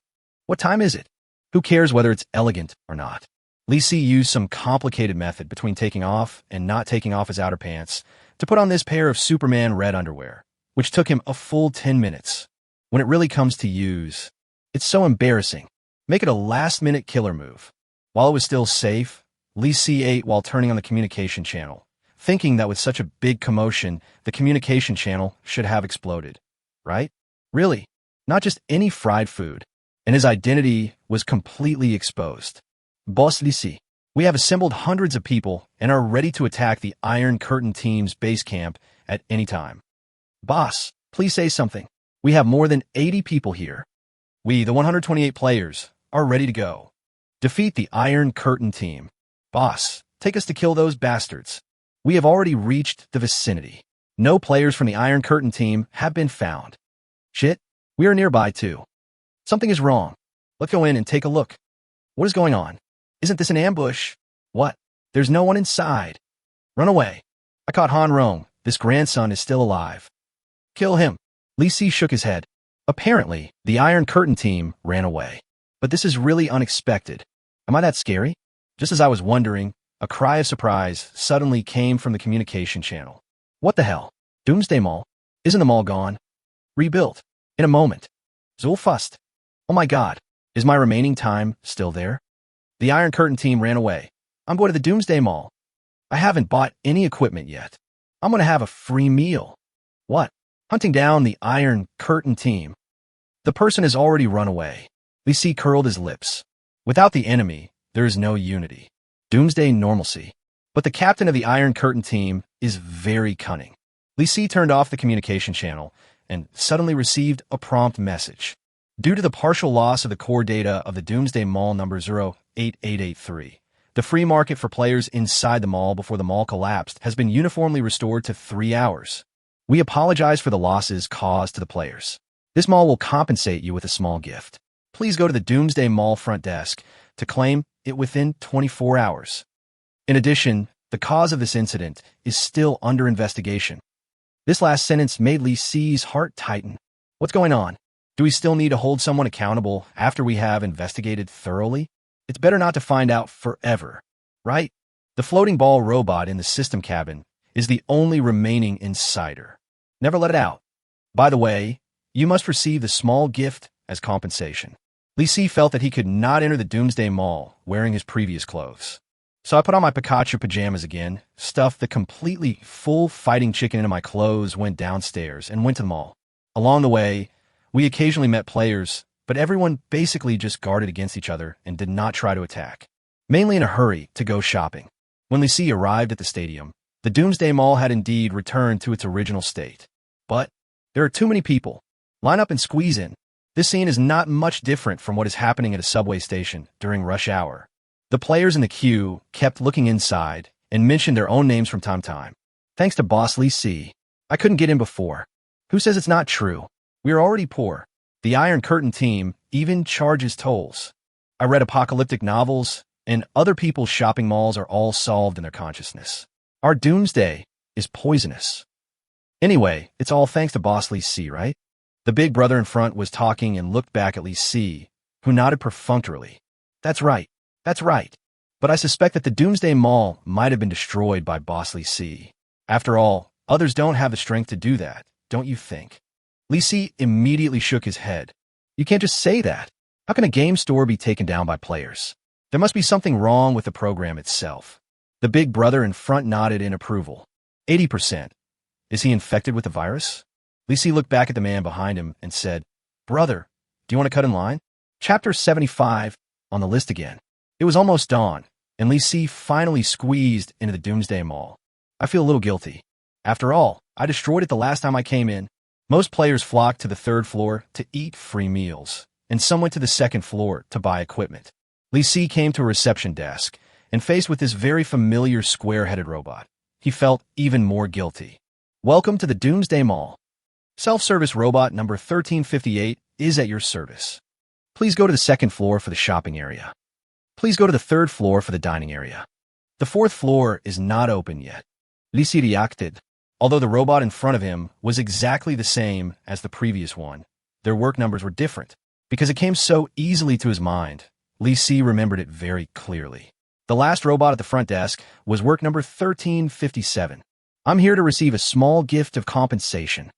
What time is it? Who cares whether it's elegant or not? Li Si used some complicated method between taking off and not taking off his outer pants to put on this pair of Superman Red underwear, which took him a full 10 minutes. When it really comes to use, it's so embarrassing. Make it a last-minute killer move. While it was still safe, Li Si ate while turning on the communication channel, thinking that with such a big commotion, the communication channel should have exploded. Right? Really? Not just any fried food. And his identity was completely exposed. Boss Li Si, we have assembled hundreds of people and are ready to attack the Iron Curtain team's base camp at any time. Boss, please say something. We have more than 80 people here. We, the 128 players, are ready to go. Defeat the Iron Curtain team. Boss, take us to kill those bastards. We have already reached the vicinity. No players from the Iron Curtain team have been found. Shit, we are nearby too. Something is wrong. Let's go in and take a look. What is going on? Isn't this an ambush? What? There's no one inside. Run away. I caught Han Rong. This grandson is still alive. Kill him. Li Si shook his head. Apparently, the Iron Curtain team ran away. But this is really unexpected. Am I that scary? Just as I was wondering, a cry of surprise suddenly came from the communication channel. What the hell? Doomsday Mall? Isn't the mall gone? Rebuilt. In a moment. Zulfust. Oh my god. Is my remaining time still there? The Iron Curtain team ran away. I'm going to the Doomsday Mall. I haven't bought any equipment yet. I'm going to have a free meal. What? Hunting down the Iron Curtain team. The person has already run away. Li Si curled his lips. Without the enemy, there is no unity. Doomsday normalcy. But the captain of the Iron Curtain team is very cunning. Li Si turned off the communication channel and suddenly received a prompt message. Due to the partial loss of the core data of the Doomsday Mall number 08883, The free market for players inside the mall before the mall collapsed has been uniformly restored to 3 hours. We apologize for the losses caused to the players. This mall will compensate you with a small gift. Please go to the Doomsday Mall front desk to claim it within 24 hours. In addition, the cause of this incident is still under investigation. This last sentence made Lee Si's heart tighten. What's going on? Do we still need to hold someone accountable after we have investigated thoroughly? It's better not to find out forever, right? The floating ball robot in the system cabin is the only remaining insider. Never let it out. By the way, you must receive the small gift as compensation. Lee Si felt that he could not enter the Doomsday Mall wearing his previous clothes. So I put on my Pikachu pajamas again, stuffed the completely full fighting chicken into my clothes, went downstairs, and went to the mall. Along the way, we occasionally met players, but everyone basically just guarded against each other and did not try to attack, mainly in a hurry to go shopping. When Lee Si arrived at the stadium, the Doomsday Mall had indeed returned to its original state. But there are too many people. Line up and squeeze in. This scene is not much different from what is happening at a subway station during rush hour. The players in the queue kept looking inside and mentioned their own names from time to time. Thanks to Boss Lee Si, I couldn't get in before. Who says it's not true? We are already poor. The Iron Curtain team even charges tolls. I read apocalyptic novels, and other people's shopping malls are all solved in their consciousness. Our doomsday is poisonous. Anyway, it's all thanks to Boss Lee Si, right? The big brother in front was talking and looked back at Lee Si, who nodded perfunctorily. That's right. That's right. But I suspect that the Doomsday Mall might have been destroyed by Boss Lee Si. After all, others don't have the strength to do that, don't you think? Lee Si immediately shook his head. You can't just say that. How can a game store be taken down by players? There must be something wrong with the program itself. The big brother in front nodded in approval. 80%. Is he infected with the virus? Lee Si looked back at the man behind him and said, Brother, do you want to cut in line? Chapter 75, on the list again. It was almost dawn, and Lee Si finally squeezed into the Doomsday Mall. I feel a little guilty. After all, I destroyed it the last time I came in. Most players flocked to the third floor to eat free meals, and some went to the second floor to buy equipment. Lee Si came to a reception desk, and faced with this very familiar square-headed robot, he felt even more guilty. Welcome to the Doomsday Mall. Self-service robot number 1358 is at your service. Please go to the second floor for the shopping area. Please go to the third floor for the dining area. The fourth floor is not open yet. Lee Si reacted. Although the robot in front of him was exactly the same as the previous one, their work numbers were different. Because it came so easily to his mind, Lee Si remembered it very clearly. The last robot at the front desk was work number 1357. I'm here to receive a small gift of compensation.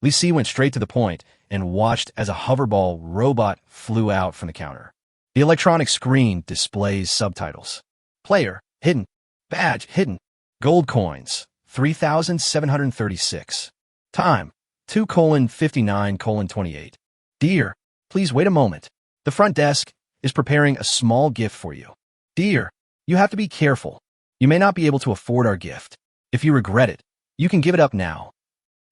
Lee Si went straight to the point and watched as a hoverball robot flew out from the counter. The electronic screen displays subtitles. Player, hidden. Badge, hidden. Gold coins, 3,736. Time, 2:59:28. Dear, please wait a moment. The front desk is preparing a small gift for you. Dear, you have to be careful. You may not be able to afford our gift. If you regret it, you can give it up now.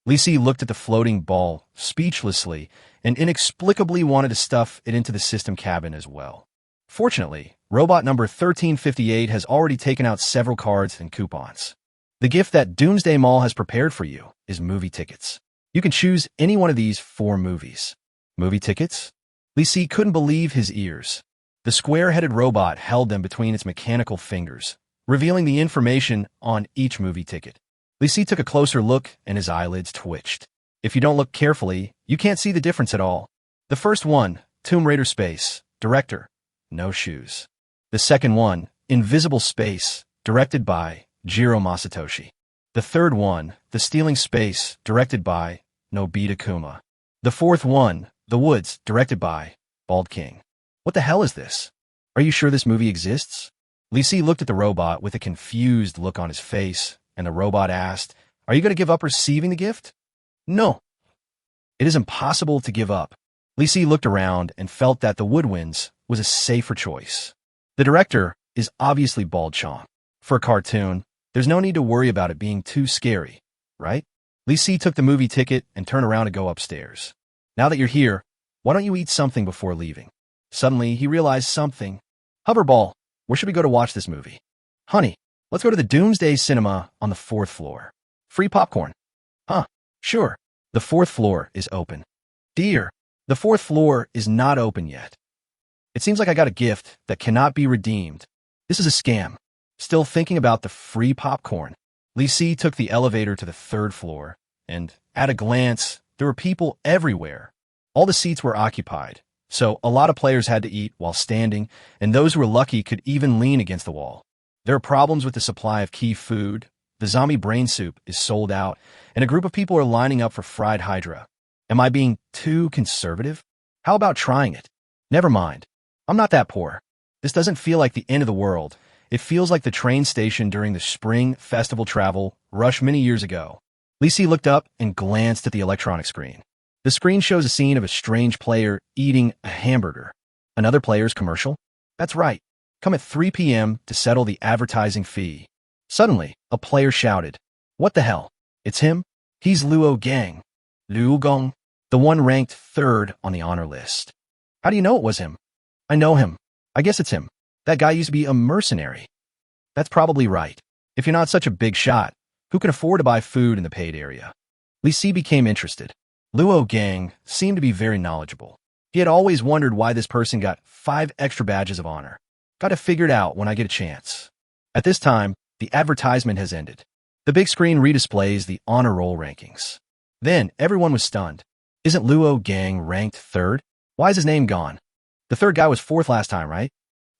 Lee Si looked at the floating ball speechlessly and inexplicably wanted to stuff it into the system cabin as well. Fortunately, robot number 1358 has already taken out several cards and coupons. The gift that Doomsday Mall has prepared for you is movie tickets. You can choose any one of these 4 movies. Movie tickets? Lee Si couldn't believe his ears. The square-headed robot held them between its mechanical fingers, revealing the information on each movie ticket. Lee Si took a closer look and his eyelids twitched. If you don't look carefully, you can't see the difference at all. The first one, Tomb Raider Space, director, no shoes. The second one, Invisible Space, directed by Jiro Masatoshi. The third one, The Stealing Space, directed by Nobita Kuma. The fourth one, The Woods, directed by Bald King. What the hell is this? Are you sure this movie exists? Lee Si looked at the robot with a confused look on his face, and the robot asked, Are you going to give up receiving the gift? No. It is impossible to give up. Lee Si looked around and felt that The Woodwinds was a safer choice. The director is obviously Bald Chong. For a cartoon, there's no need to worry about it being too scary, right? Lee Si took the movie ticket and turned around to go upstairs. Now that you're here, why don't you eat something before leaving? Suddenly, he realized something. Hoverball, Where should we go to watch this movie? Honey, let's go to the Doomsday Cinema on the 4th floor. Free popcorn. Huh, sure. The 4th floor is open. Dear, the 4th floor is not open yet. It seems like I got a gift that cannot be redeemed. This is a scam. Still thinking about the free popcorn. Lisi took the elevator to the 3rd floor, and at a glance, there were people everywhere. All the seats were occupied, so a lot of players had to eat while standing, and those who were lucky could even lean against the wall. There are problems with the supply of key food. The zombie brain soup is sold out, and a group of people are lining up for fried hydra. Am I being too conservative? How about trying it? Never mind. I'm not that poor. This doesn't feel like the end of the world. It feels like the train station during the spring festival travel rush many years ago. Lisi looked up and glanced at the electronic screen. The screen shows a scene of a strange player eating a hamburger. Another player's commercial? That's right. Come at 3 p.m. to settle the advertising fee. Suddenly, a player shouted, "What the hell? It's him? He's Luo Gang. Luo Gong, the one ranked 3rd on the honor list." How do you know it was him? I know him. I guess it's him. That guy used to be a mercenary. That's probably right. If you're not such a big shot, who can afford to buy food in the paid area? Lisi became interested. Luo Gang seemed to be very knowledgeable. He had always wondered why this person got 5 extra badges of honor. Got to figure it out when I get a chance. At this time, the advertisement has ended. The big screen redisplays the honor roll rankings. Then, everyone was stunned. Isn't Luo Gang ranked 3rd? Why is his name gone? The 3rd guy was 4th last time, right?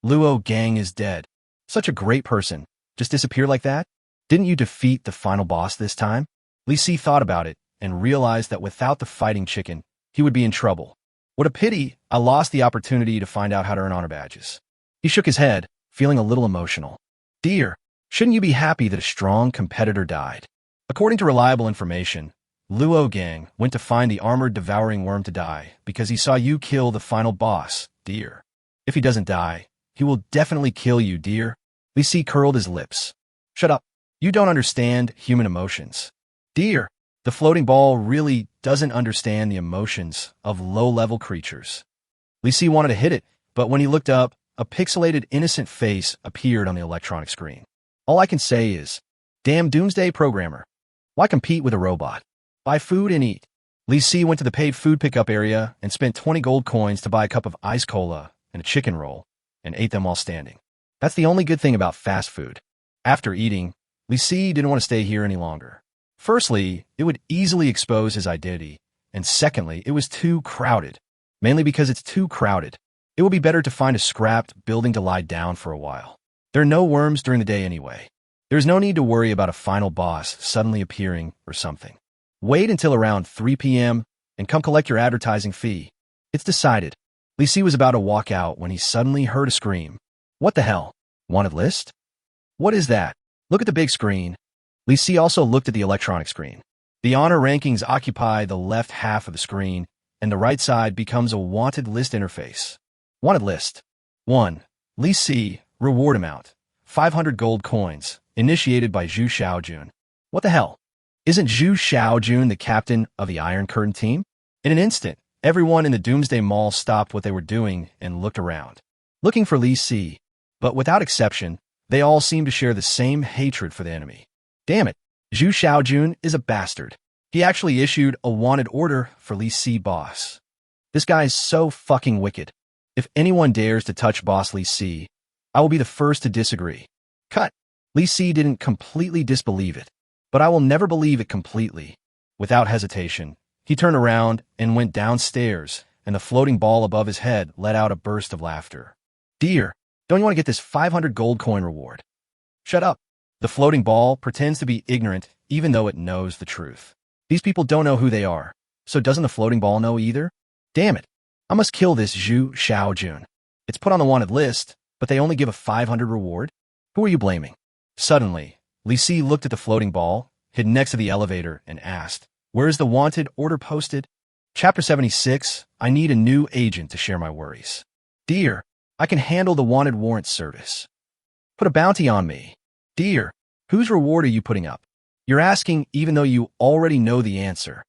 Luo Gang is dead. Such a great person. Just disappear like that? Didn't you defeat the final boss this time? Lisi thought about it and realized that without the fighting chicken, he would be in trouble. What a pity I lost the opportunity to find out how to earn honor badges. He shook his head, feeling a little emotional. Dear, shouldn't you be happy that a strong competitor died? According to reliable information, Luo Gang went to find the armored devouring worm to die because he saw you kill the final boss, dear. If he doesn't die, he will definitely kill you, dear. Lisi curled his lips. Shut up. You don't understand human emotions. Dear, the floating ball really doesn't understand the emotions of low-level creatures. Lisi wanted to hit it, but when he looked up, a pixelated innocent face appeared on the electronic screen. All I can say is, damn doomsday programmer. Why compete with a robot? Buy food and eat. Lisi went to the paid food pickup area and spent 20 gold coins to buy a cup of ice cola and a chicken roll, and ate them while standing. That's the only good thing about fast food. After eating, Lisi didn't want to stay here any longer. Firstly, it would easily expose his identity, and secondly, it was too crowded. Mainly because it's too crowded. It would be better to find a scrapped building to lie down for a while. There are no worms during the day anyway. There's no need to worry about a final boss suddenly appearing or something. Wait until around 3 p.m. and come collect your advertising fee. It's decided. Lisi was about to walk out when he suddenly heard a scream. What the hell? Wanted list? What is that? Look at the big screen. Lisi also looked at the electronic screen. The honor rankings occupy the left half of the screen, and the right side becomes a wanted list interface. Wanted list. 1. Lisi, reward amount. 500 gold coins, initiated by Zhu Xiaojun. What the hell? Isn't Zhu Xiaojun the captain of the Iron Curtain team? In an instant, everyone in the Doomsday Mall stopped what they were doing and looked around, looking for Lisi. But without exception, they all seemed to share the same hatred for the enemy. Damn it, Zhu Xiaojun is a bastard. He actually issued a wanted order for Lisi boss. This guy is so fucking wicked. If anyone dares to touch boss Lisi, I will be the first to disagree. Cut. Lisi didn't completely disbelieve it, but I will never believe it completely. Without hesitation, he turned around and went downstairs, and the floating ball above his head let out a burst of laughter. Dear, don't you want to get this 500 gold coin reward? Shut up. The floating ball pretends to be ignorant even though it knows the truth. These people don't know who they are, so doesn't the floating ball know either? Damn it. I must kill this Zhu Xiaojun. It's put on the wanted list, but they only give a 500 reward? Who are you blaming? Suddenly, Lisi looked at the floating ball, hidden next to the elevator, and asked, where is the wanted order posted? Chapter 76, I need a new agent to share my worries. Dear, I can handle the wanted warrant service. Put a bounty on me. Dear, whose reward are you putting up? You're asking even though you already know the answer.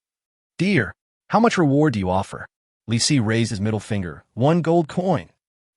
Dear, how much reward do you offer? Lisi raised his middle finger. 1 gold coin.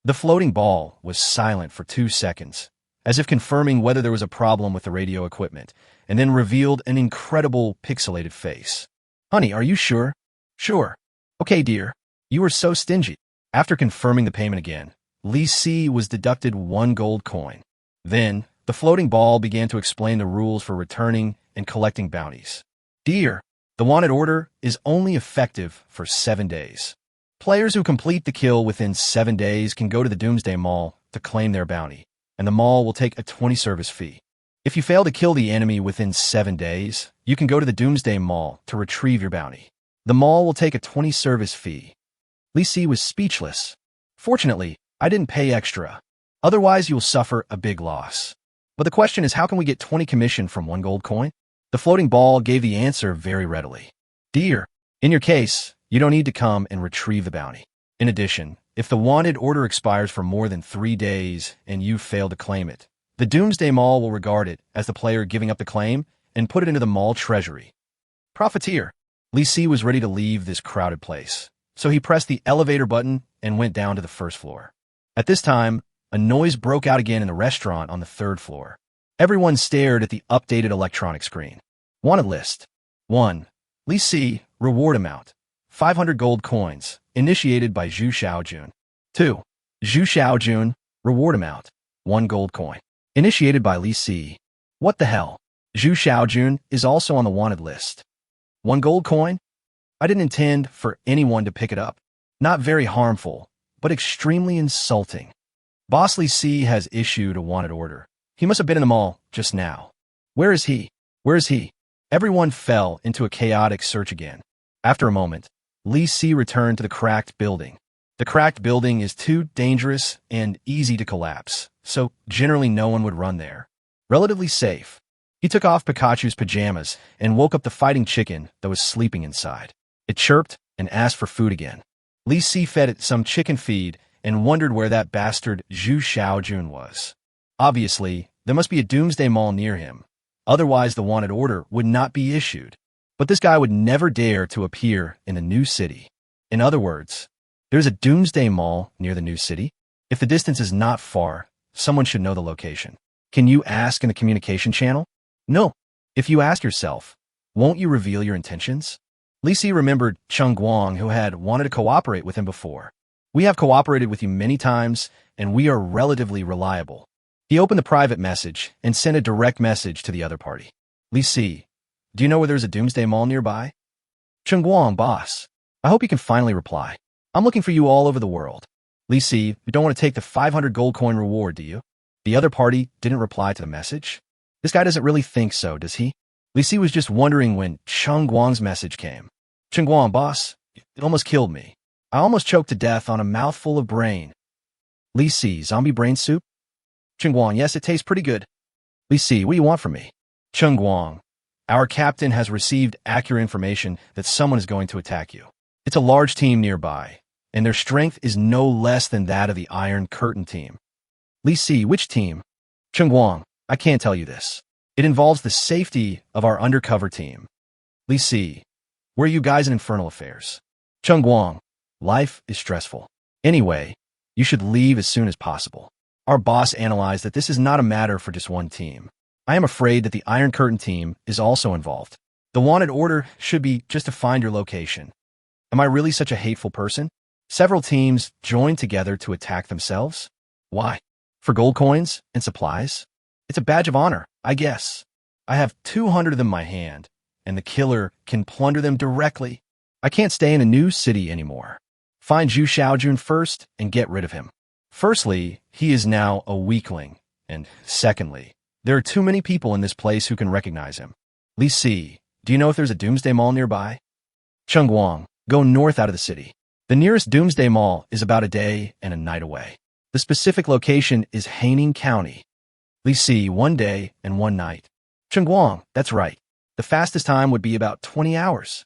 The floating ball was silent for 2 seconds, as if confirming whether there was a problem with the radio equipment, and then revealed an incredible pixelated face. Honey, are you sure? Sure. Okay, dear. You were so stingy. After confirming the payment again, Lee Si was deducted 1 gold coin. Then, the floating ball began to explain the rules for returning and collecting bounties. Dear, the wanted order is only effective for 7 days. Players who complete the kill within 7 days can go to the Doomsday Mall to claim their bounty, and the mall will take a 20 service fee. If you fail to kill the enemy within 7 days, you can go to the Doomsday Mall to retrieve your bounty. The mall will take a 20 service fee. Lee Si was speechless. Fortunately, I didn't pay extra. Otherwise, you'll suffer a big loss. But the question is, how can we get 20 commission from 1 gold coin? The floating ball gave the answer very readily. Dear, in your case, you don't need to come and retrieve the bounty. In addition, if the wanted order expires for more than 3 days and you fail to claim it, the Doomsday Mall will regard it as the player giving up the claim and put it into the mall treasury. Profiteer. Lee Si was ready to leave this crowded place, so he pressed the elevator button and went down to the first floor. At this time, a noise broke out again in the restaurant on the 3rd floor. Everyone stared at the updated electronic screen. Wanted list. 1. Lee Si, reward amount. 500 gold coins, initiated by Zhu Xiaojun. 2. Zhu Xiaojun, reward amount. 1 gold coin. Initiated by Lee Si. What the hell? Zhu Xiaojun is also on the wanted list. 1 gold coin? I didn't intend for anyone to pick it up. Not very harmful, but extremely insulting. Boss Lee Si has issued a wanted order. He must have been in the mall just now. Where is he? Where is he? Everyone fell into a chaotic search again. After a moment, Lee Si returned to the cracked building. The cracked building is too dangerous and easy to collapse, so generally no one would run there. Relatively safe. He took off Pikachu's pajamas and woke up the fighting chicken that was sleeping inside. It chirped and asked for food again. Lee Si fed it some chicken feed and wondered where that bastard Zhu Xiaojun was. Obviously, there must be a Doomsday Mall near him. Otherwise, the wanted order would not be issued. But this guy would never dare to appear in the new city. In other words, there's a Doomsday Mall near the new city. If the distance is not far, someone should know the location. Can you ask in the communication channel? No. If you ask yourself, won't you reveal your intentions? Lee Si remembered Cheng Guang, who had wanted to cooperate with him before. We have cooperated with you many times, and we are relatively reliable. He opened the private message and sent a direct message to the other party. Lee Si, do you know where there's a Doomsday Mall nearby? Cheng Guang, boss. I hope you can finally reply. I'm looking for you all over the world. Lee Si, you don't want to take the 500 gold coin reward, do you? The other party didn't reply to the message. This guy doesn't really think so, does he? Lee Si was just wondering when Cheng Guang's message came. Cheng Guang, boss, it almost killed me. I almost choked to death on a mouthful of brain. Lee Si, zombie brain soup? Cheng Guang, yes, it tastes pretty good. Lee Si, what do you want from me? Cheng Guang, our captain has received accurate information that someone is going to attack you. It's a large team nearby, and their strength is no less than that of the Iron Curtain team. Lee Si, which team? Cheng Guang, I can't tell you this. It involves the safety of our undercover team. Lee Si, where are you guys in infernal affairs? Cheng Guang, life is stressful. Anyway, you should leave as soon as possible. Our boss analyzed that this is not a matter for just one team. I am afraid that the Iron Curtain team is also involved. The wanted order should be just to find your location. Am I really such a hateful person? Several teams joined together to attack themselves? Why? For gold coins and supplies? It's a badge of honor, I guess. I have 200 of them in my hand, and the killer can plunder them directly. I can't stay in a new city anymore. Find Zhu Xiaojun first and get rid of him. Firstly, he is now a weakling, and secondly, there are too many people in this place who can recognize him. Lee Si, do you know if there's a Doomsday Mall nearby? Cheng Guang, go north out of the city. The nearest Doomsday Mall is about a day and a night away. The specific location is Haining County. Lee Si, 1 day and 1 night. Cheng Guang, that's right. The fastest time would be about 20 hours.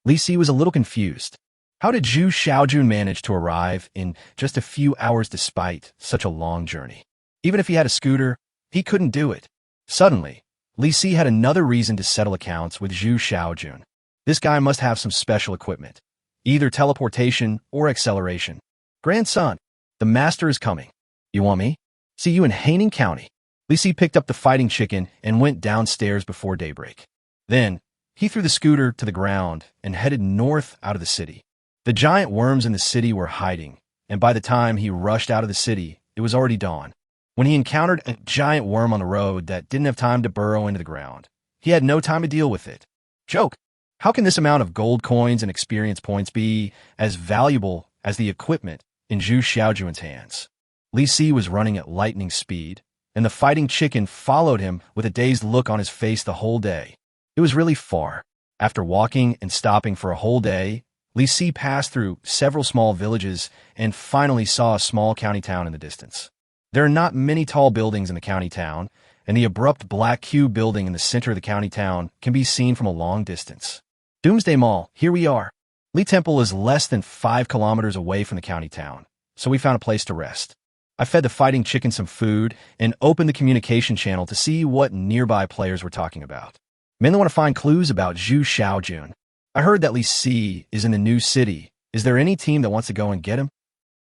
Lee Si was a little confused. How did Zhu Xiaojun manage to arrive in just a few hours despite such a long journey? Even if he had a scooter, he couldn't do it. Suddenly, Lee Si had another reason to settle accounts with Zhu Xiaojun. This guy must have some special equipment, either teleportation or acceleration. Grandson, The master is coming. You want me? See you in Haining County. Li Si picked up the fighting chicken and went downstairs before daybreak. Then, he threw the scooter to the ground and headed north out of the city. The giant worms in the city were hiding, and by the time he rushed out of the city, it was already dawn. When he encountered a giant worm on the road that didn't have time to burrow into the ground, he had no time to deal with it. Joke! How can this amount of gold coins and experience points be as valuable as the equipment in Zhu Xiaojun's hands? Li Si was running at lightning speed, and the fighting chicken followed him with a dazed look on his face the whole day. It was really far. After walking and stopping for a whole day, Li Si passed through several small villages and finally saw a small county town in the distance. There are not many tall buildings in the county town, and the abrupt black cube building in the center of the county town can be seen from a long distance. Doomsday Mall, here we are. Li Temple is less than 5 kilometers away from the county town, so we found a place to rest. I fed the fighting chicken some food and opened the communication channel to see what nearby players were talking about. Mainly want to find clues about Zhu Xiaojun. I heard that Li Si is in the new city. Is there any team that wants to go and get him?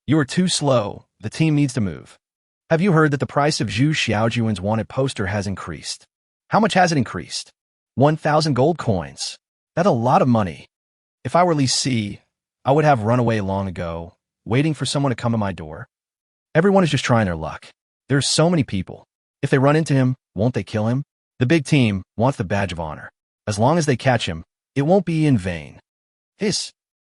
You are too slow. The team needs to move. Have you heard that the price of Zhu Xiaojun's wanted poster has increased? How much has it increased? 1,000 gold coins. That's a lot of money. If I were Li Si, I would have run away long ago, waiting for someone to come to my door. Everyone is just trying their luck. There's so many people. If they run into him, won't they kill him? The big team wants the badge of honor. As long as they catch him, it won't be in vain. Hiss.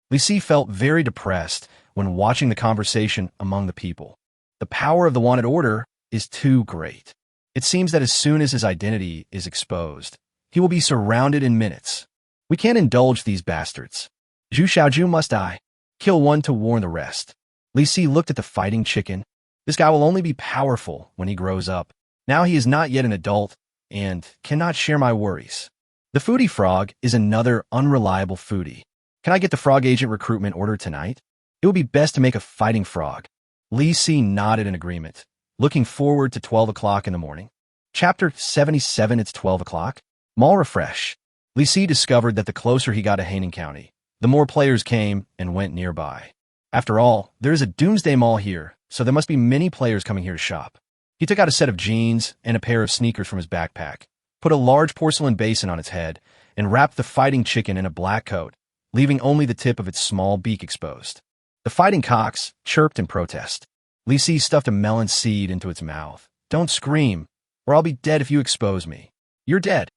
Li Si felt very depressed when watching the conversation among the people. The power of the wanted order is too great. It seems that as soon as his identity is exposed, he will be surrounded in minutes. We can't indulge these bastards. Zhu Xiaojun must die. Kill one to warn the rest. Li Si looked at the fighting chicken. This guy will only be powerful when he grows up. Now he is not yet an adult and cannot share my worries. The foodie frog is another unreliable foodie. Can I get the frog agent recruitment order tonight? It would be best to make a fighting frog. Li Si nodded in agreement, looking forward to 12 o'clock in the morning. Chapter 77, it's 12 o'clock. Mall refresh. Li Si discovered that the closer he got to Haining County, the more players came and went nearby. After all, there is a doomsday mall here, so there must be many players coming here to shop. He took out a set of jeans and a pair of sneakers from his backpack, put a large porcelain basin on its head, and wrapped the fighting chicken in a black coat, leaving only the tip of its small beak exposed. The fighting cocks chirped in protest. Li Si stuffed a melon seed into its mouth. Don't scream, or I'll be dead if you expose me. You're dead.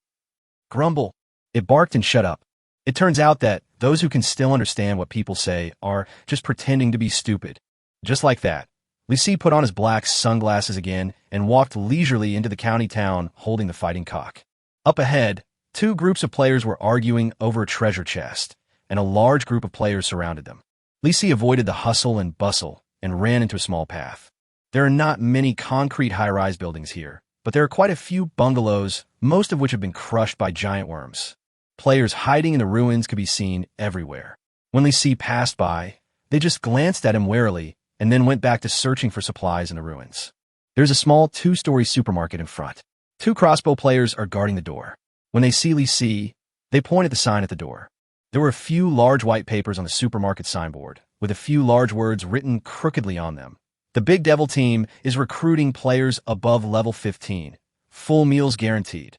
Grumble. It barked and shut up. It turns out that those who can still understand what people say are just pretending to be stupid. Just like that, Li Si put on his black sunglasses again and walked leisurely into the county town holding the fighting cock. Up ahead, 2 groups of players were arguing over a treasure chest, and a large group of players surrounded them. Li Si avoided the hustle and bustle and ran into a small path. There are not many concrete high-rise buildings here, but there are quite a few bungalows, most of which have been crushed by giant worms. Players hiding in the ruins could be seen everywhere. When Li Si passed by, they just glanced at him warily and then went back to searching for supplies in the ruins. There's a small 2-story supermarket in front. 2 crossbow players are guarding the door. When they see Li Si, they point at the sign at the door. There were a few large white papers on the supermarket signboard, with a few large words written crookedly on them. The Big Devil team is recruiting players above level 15. Full meals guaranteed.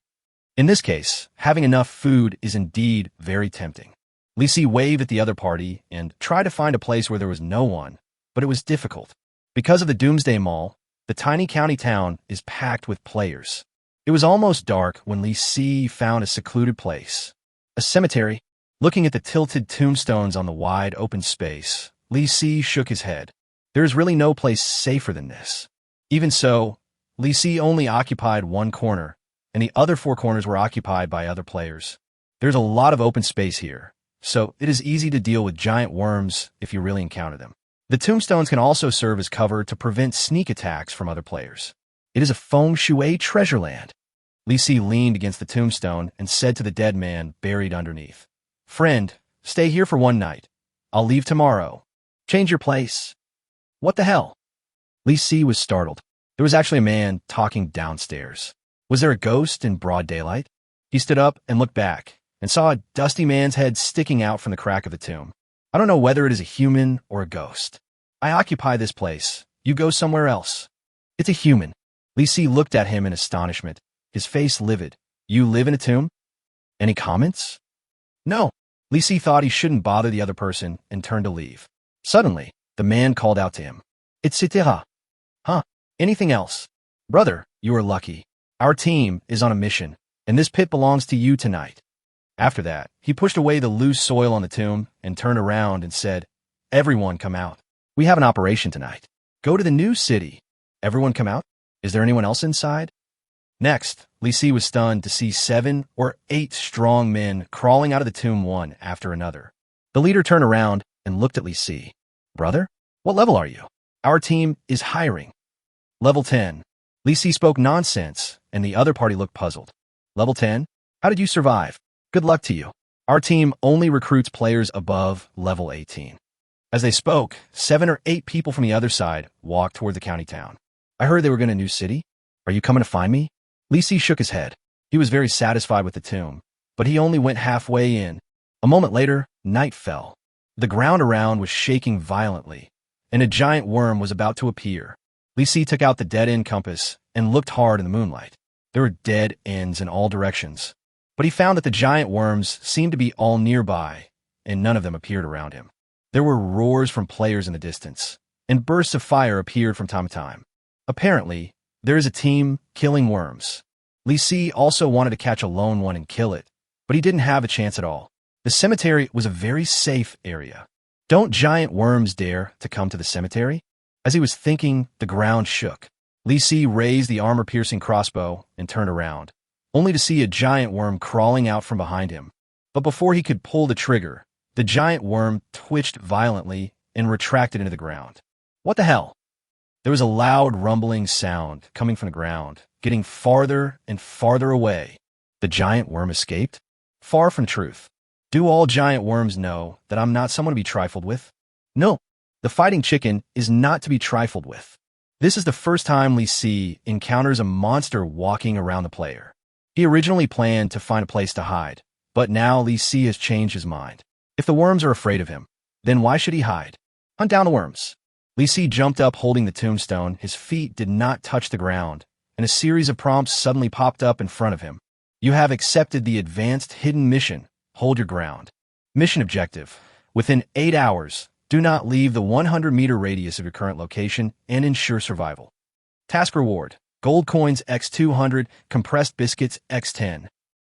In this case, having enough food is indeed very tempting. Li Si waved at the other party and tried to find a place where there was no one, but it was difficult. Because of the Doomsday Mall, the tiny county town is packed with players. It was almost dark when Li Si found a secluded place. A cemetery. Looking at the tilted tombstones on the wide open space, Li Si shook his head. There is really no place safer than this. Even so, Li Si only occupied one corner, and the other 4 corners were occupied by other players. There's a lot of open space here, so it is easy to deal with giant worms if you really encounter them. The tombstones can also serve as cover to prevent sneak attacks from other players. It is a feng shui treasure land. Li Si leaned against the tombstone and said to the dead man buried underneath, "Friend, stay here for one night. I'll leave tomorrow. Change your place." What the hell? Li Si was startled. There was actually a man talking downstairs. Was there a ghost in broad daylight? He stood up and looked back and saw a dusty man's head sticking out from the crack of the tomb. I don't know whether it is a human or a ghost. I occupy this place, You go somewhere else. It's a human. Li Si looked at him in astonishment, his face livid. You live in a tomb? Any comments? No. Li Si thought he shouldn't bother the other person and turned to leave. Suddenly, the man called out to him. Etc. Huh? Anything else? Brother, you are lucky. Our team is on a mission, and this pit belongs to you tonight. After that, he pushed away the loose soil on the tomb and turned around and said, Everyone come out. We have an operation tonight. Go to the new city. Everyone come out? Is there anyone else inside? Next, Li Si was stunned to see 7 or 8 strong men crawling out of the tomb one after another. The leader turned around and looked at Li Si. Brother, what level are you? Our team is hiring. Level 10. Li Si spoke nonsense, and the other party looked puzzled. Level 10? How did you survive? Good luck to you. Our team only recruits players above level 18. As they spoke, 7 or 8 people from the other side walked toward the county town. I heard they were going to a new city. Are you coming to find me? Li Si shook his head. He was very satisfied with the tomb, but he only went halfway in. A moment later, night fell. The ground around was shaking violently, and a giant worm was about to appear. Li Si took out the dead-end compass and looked hard in the moonlight. There were dead ends in all directions, but he found that the giant worms seemed to be all nearby, and none of them appeared around him. There were roars from players in the distance, and bursts of fire appeared from time to time. Apparently, there is a team killing worms. Li Si also wanted to catch a lone one and kill it, but he didn't have a chance at all. The cemetery was a very safe area. Don't giant worms dare to come to the cemetery? As he was thinking, the ground shook. Li Si raised the armor-piercing crossbow and turned around, only to see a giant worm crawling out from behind him. But before he could pull the trigger, the giant worm twitched violently and retracted into the ground. What the hell? There was a loud rumbling sound coming from the ground, getting farther and farther away. The giant worm escaped? Far from truth. Do all giant worms know that I'm not someone to be trifled with? No, the fighting chicken is not to be trifled with. This is the first time Li Si encounters a monster walking around the player. He originally planned to find a place to hide, but now Li Si has changed his mind. If the worms are afraid of him, then why should he hide? Hunt down the worms. Li Si jumped up holding the tombstone. His feet did not touch the ground, and a series of prompts suddenly popped up in front of him. You have accepted the advanced hidden mission. Hold your ground. Mission objective. Within 8 hours, do not leave the 100-meter radius of your current location and ensure survival. Task reward. Gold coins x 200, compressed biscuits x 10.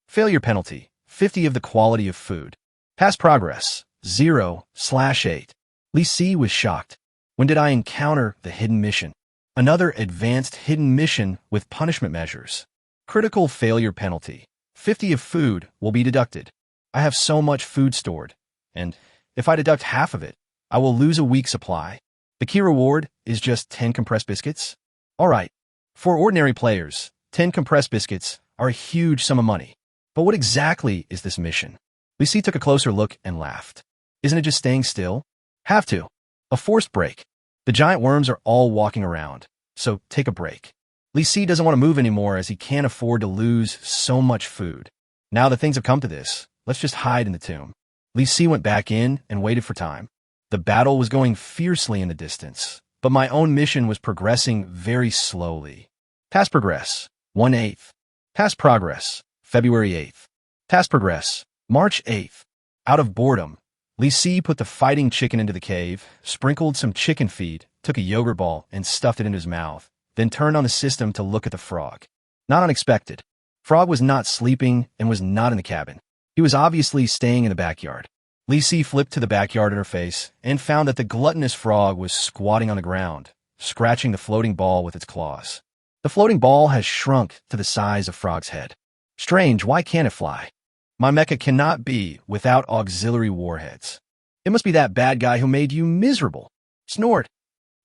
Failure penalty. 50 of the quality of food. Past progress. 0/8. Li Si was shocked. When did I encounter the hidden mission? Another advanced hidden mission with punishment measures. Critical failure penalty. 50 of food will be deducted. I have so much food stored, and if I deduct half of it, I will lose a week's supply. The key reward is just 10 compressed biscuits. All right, for ordinary players, 10 compressed biscuits are a huge sum of money. But what exactly is this mission? Li Si took a closer look and laughed. Isn't it just staying still? Have to. A forced break. The giant worms are all walking around, so take a break. Li Si doesn't want to move anymore as he can't afford to lose so much food. Now that things have come to this, let's just hide in the tomb. Li Si went back in and waited for time. The battle was going fiercely in the distance, but my own mission was progressing very slowly. Task progress, 1/8. Task progress, February 8th. Task progress, March 8th. Out of boredom, Li Si put the fighting chicken into the cave, sprinkled some chicken feed, took a yogurt ball, and stuffed it into his mouth, then turned on the system to look at the frog. Not unexpected. Frog was not sleeping and was not in the cabin. He was obviously staying in the backyard. Li Si flipped to the backyard interface and found that the gluttonous frog was squatting on the ground, scratching the floating ball with its claws. The floating ball has shrunk to the size of Frog's head. Strange, why can't it fly? My mecha cannot be without auxiliary warheads. It must be that bad guy who made you miserable. Snort.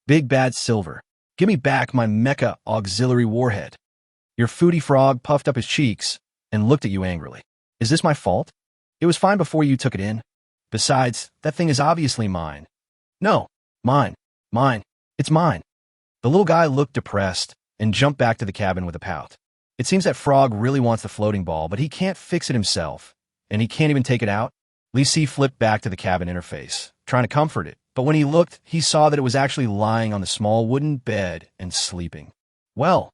Big bad Silver. Give me back my mecha auxiliary warhead. Your foodie frog puffed up his cheeks and looked at you angrily. Is this my fault? It was fine before you took it in. Besides, that thing is obviously mine. No, mine. It's mine. The little guy looked depressed and jumped back to the cabin with a pout. It seems that Frog really wants the floating ball, but he can't fix it himself, and he can't even take it out. Li Si flipped back to the cabin interface, trying to comfort it, But when he looked, he saw that it was actually lying on the small wooden bed and sleeping. Well,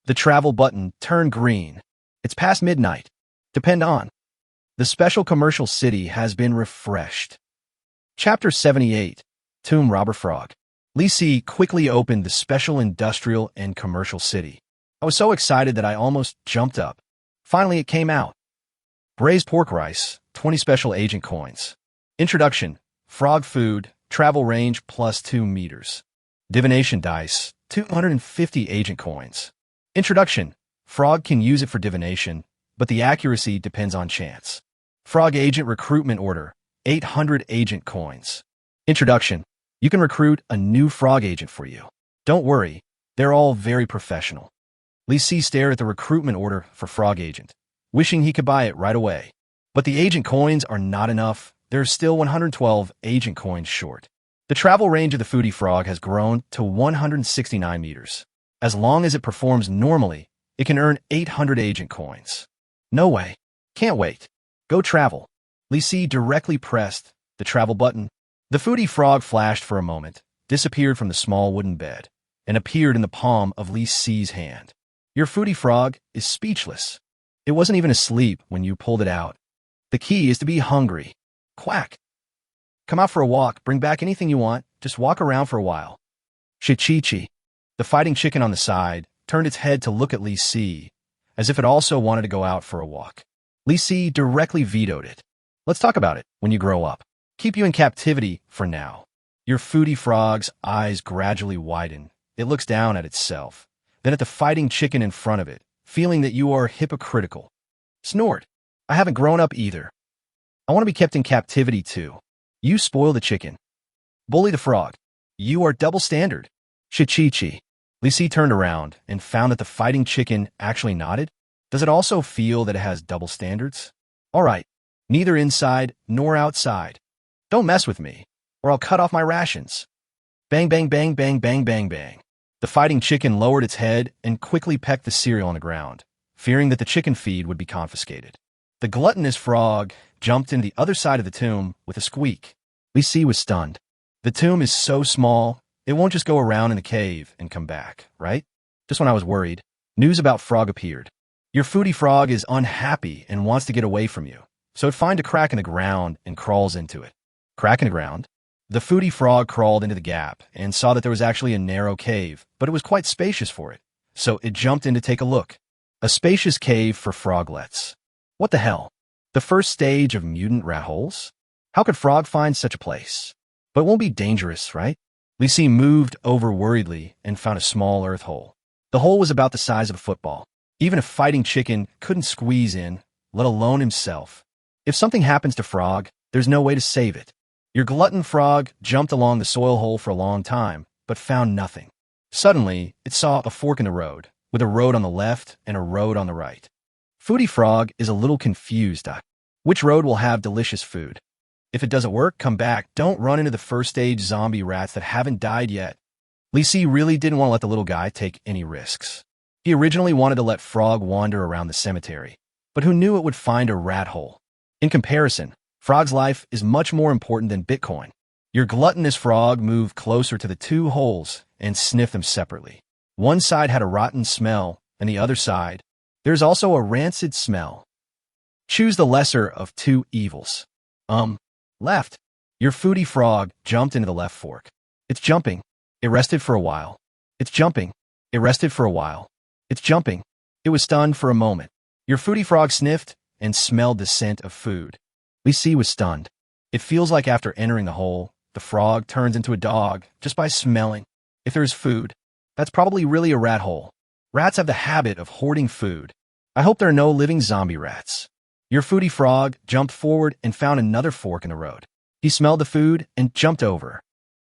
the travel button turned green. It's past midnight. Depend on. The special commercial city has been refreshed. Chapter 78, Tomb Robber Frog. Lisi quickly opened the special industrial and commercial city. I was so excited that I almost jumped up. Finally, it came out. Braised pork rice, 20 special agent coins. Introduction, frog food, travel range plus 2 meters. Divination dice, 250 agent coins. Introduction, frog can use it for divination, but the accuracy depends on chance. Frog agent recruitment order, 800 agent coins. Introduction, you can recruit a new frog agent for you. Don't worry, they're all very professional. Lisi stared at the recruitment order for frog agent, wishing he could buy it right away. But the agent coins are not enough. There's still 112 agent coins short. The travel range of the foodie frog has grown to 169 meters. As long as it performs normally, it can earn 800 agent coins. No way. Can't wait. Go travel. Lisi directly pressed the travel button. The foodie frog flashed for a moment, disappeared from the small wooden bed, and appeared in the palm of Lisi's hand. Your foodie frog is speechless. It wasn't even asleep when you pulled it out. The key is to be hungry. Quack. Come out for a walk, bring back anything you want, just walk around for a while. Shichichi. The fighting chicken on the side turned its head to look at Lisi, as if it also wanted to go out for a walk. Lisi directly vetoed it. Let's talk about it when you grow up. Keep you in captivity for now. Your foodie frog's eyes gradually widen. It looks down at itself, then at the fighting chicken in front of it, feeling that you are hypocritical. Snort. I haven't grown up either. I want to be kept in captivity too. You spoil the chicken. Bully the frog. You are double standard. Shichichi. Lisi turned around and found that the fighting chicken actually nodded. Does it also feel that it has double standards? All right. Neither inside nor outside. Don't mess with me, or I'll cut off my rations. Bang, bang, bang, bang, bang, bang, bang. The fighting chicken lowered its head and quickly pecked the cereal on the ground, fearing that the chicken feed would be confiscated. The gluttonous frog jumped into the other side of the tomb with a squeak. Lisi was stunned. The tomb is so small, it won't just go around in the cave and come back, right? Just when I was worried, news about frog appeared. Your foodie frog is unhappy and wants to get away from you, so it finds a crack in the ground and crawls into it. Crack in the ground? The foodie frog crawled into the gap and saw that there was actually a narrow cave, but it was quite spacious for it, so it jumped in to take a look. A spacious cave for froglets. What the hell? The first stage of mutant rat holes? How could frog find such a place? But it won't be dangerous, right? Lisi moved over worriedly and found a small earth hole. The hole was about the size of a football. Even a fighting chicken couldn't squeeze in, let alone himself. If something happens to frog, there's no way to save it. Your glutton frog jumped along the soil hole for a long time, but found nothing. Suddenly, it saw a fork in the road, with a road on the left and a road on the right. Foodie frog is a little confused. Which road will have delicious food? If it doesn't work, come back. Don't run into the first stage zombie rats that haven't died yet. Lisi really didn't want to let the little guy take any risks. He originally wanted to let Frog wander around the cemetery, but who knew it would find a rat hole? In comparison, Frog's life is much more important than Bitcoin. Your gluttonous frog moved closer to the two holes and sniffed them separately. One side had a rotten smell, and the other side, there's also a rancid smell. Choose the lesser of two evils. Left. Your foodie frog jumped into the left fork. It's jumping. It rested for a while. It's jumping. It rested for a while. It's jumping. It was stunned for a moment. Your foodie frog sniffed and smelled the scent of food. Lisi was stunned. It feels like after entering the hole, the frog turns into a dog just by smelling. If there's food, that's probably really a rat hole. Rats have the habit of hoarding food. I hope there are no living zombie rats. Your foodie frog jumped forward and found another fork in the road. He smelled the food and jumped over.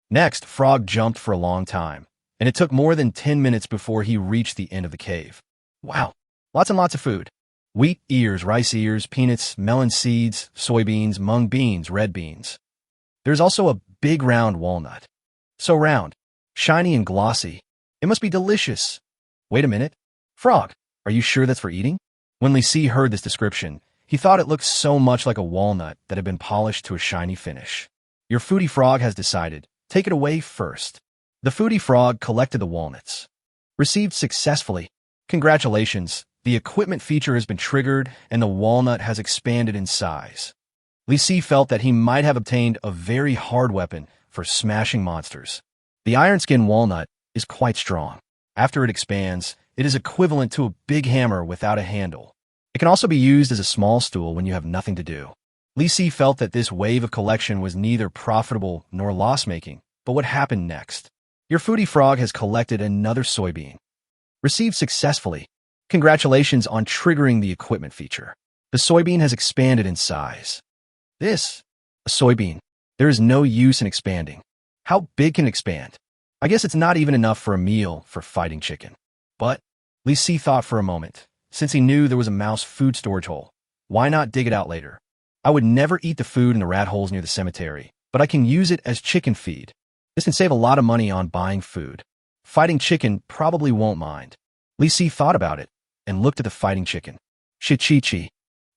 Next, Frog jumped for a long time, and it took more than 10 minutes before he reached the end of the cave. Wow, lots and lots of food. Wheat ears, rice ears, peanuts, melon seeds, soybeans, mung beans, red beans. There's also a big round walnut. So round, shiny and glossy. It must be delicious. Wait a minute. Frog, are you sure that's for eating? When Lisi heard this description, he thought it looked so much like a walnut that had been polished to a shiny finish. Your foodie frog has decided. Take it away first. The foodie frog collected the walnuts. Received successfully. Congratulations, the equipment feature has been triggered and the walnut has expanded in size. Li Si felt that he might have obtained a very hard weapon for smashing monsters. The iron skin walnut is quite strong. After it expands, it is equivalent to a big hammer without a handle. It can also be used as a small stool when you have nothing to do. Li Si felt that this wave of collection was neither profitable nor loss-making, but what happened next? Your foodie frog has collected another soybean. Received successfully. Congratulations on triggering the equipment feature. The soybean has expanded in size. This, a soybean. There is no use in expanding. How big can it expand? I guess it's not even enough for a meal for fighting chicken. But, Li Si thought for a moment. Since he knew there was a mouse food storage hole, why not dig it out later? I would never eat the food in the rat holes near the cemetery, but I can use it as chicken feed. This can save a lot of money on buying food. Fighting chicken probably won't mind. Li Si thought about it and looked at the fighting chicken. Shichichi.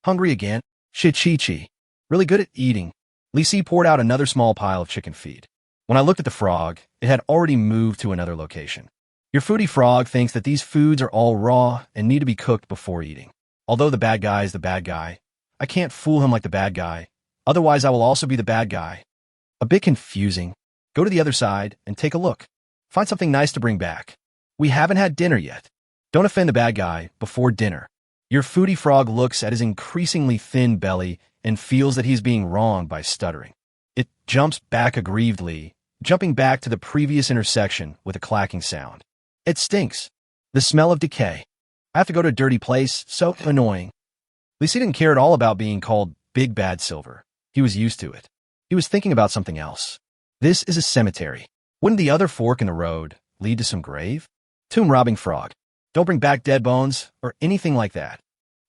Hungry again? Shichichi. Really good at eating. Li Si poured out another small pile of chicken feed. When I looked at the frog, it had already moved to another location. Your foodie frog thinks that these foods are all raw and need to be cooked before eating. Although the bad guy is the bad guy, I can't fool him like the bad guy. Otherwise, I will also be the bad guy. A bit confusing. Go to the other side and take a look. Find something nice to bring back. We haven't had dinner yet. Don't offend the bad guy before dinner. Your foodie frog looks at his increasingly thin belly and feels that he's being wronged by stuttering. It jumps back aggrievedly, jumping back to the previous intersection with a clacking sound. It stinks. The smell of decay. I have to go to a dirty place, so annoying. Li Si didn't care at all about being called Big Bad Silver. He was used to it. He was thinking about something else. This is a cemetery. Wouldn't the other fork in the road lead to some grave? Tomb robbing frog. Don't bring back dead bones or anything like that.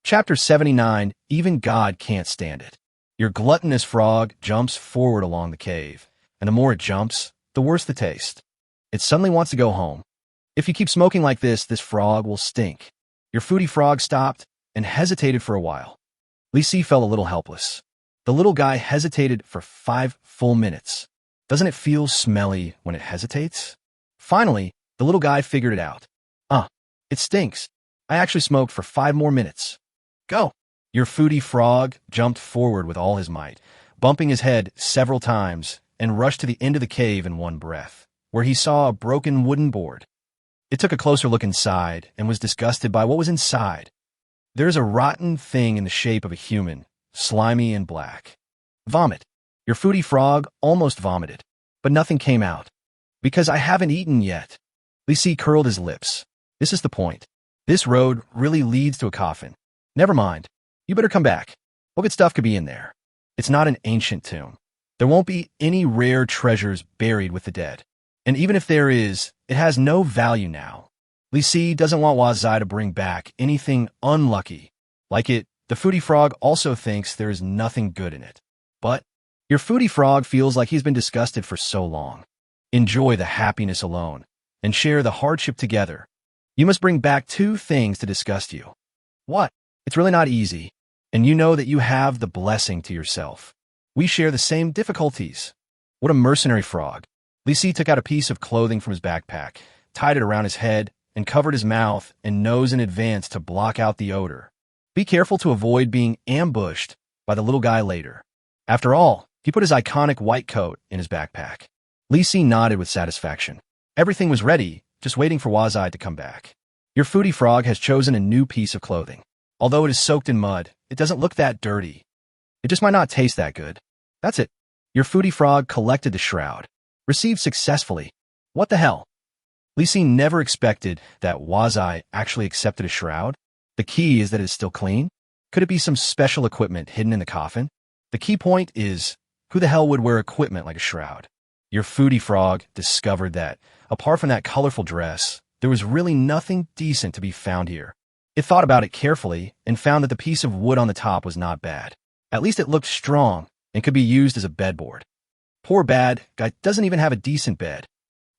Chapter 79, Even God Can't Stand It. Your gluttonous frog jumps forward along the cave, and the more it jumps, the worse the taste. It suddenly wants to go home. If you keep smoking like this frog will stink. Your foodie frog stopped and hesitated for a while. Li Si felt a little helpless. The little guy hesitated for 5 full minutes. Doesn't it feel smelly when it hesitates? Finally, the little guy figured it out. It stinks. I actually smoked for 5 more minutes. Go. Your foodie frog jumped forward with all his might, bumping his head several times, and rushed to the end of the cave in one breath, where he saw a broken wooden board. It took a closer look inside and was disgusted by what was inside. There's a rotten thing in the shape of a human, slimy and black. Vomit. Your foodie frog almost vomited, but nothing came out. Because I haven't eaten yet. Li Si curled his lips. This is the point. This road really leads to a coffin. Never mind. You better come back. What good stuff could be in there? It's not an ancient tomb. There won't be any rare treasures buried with the dead. And even if there is, it has no value now. Li Si doesn't want Wazai to bring back anything unlucky. Like it, the foodie frog also thinks there is nothing good in it. But your foodie frog feels like he's been disgusted for so long. Enjoy the happiness alone and share the hardship together. You must bring back 2 things to disgust you. What? It's really not easy. And you know that you have the blessing to yourself. We share the same difficulties. What a mercenary frog. Li Si took out a piece of clothing from his backpack, tied it around his head, and covered his mouth and nose in advance to block out the odor. Be careful to avoid being ambushed by the little guy later. After all, he put his iconic white coat in his backpack. Li Si nodded with satisfaction. Everything was ready, just waiting for Wazai to come back. Your foodie frog has chosen a new piece of clothing. Although it is soaked in mud, it doesn't look that dirty. It just might not taste that good. That's it. Your foodie frog collected the shroud. Received successfully. What the hell? Li Si never expected that Wazai actually accepted a shroud. The key is that it's still clean. Could it be some special equipment hidden in the coffin? The key point is, who the hell would wear equipment like a shroud? Your foodie frog discovered that, apart from that colorful dress, there was really nothing decent to be found here. It thought about it carefully and found that the piece of wood on the top was not bad. At least it looked strong and could be used as a bedboard. Poor bad guy doesn't even have a decent bed.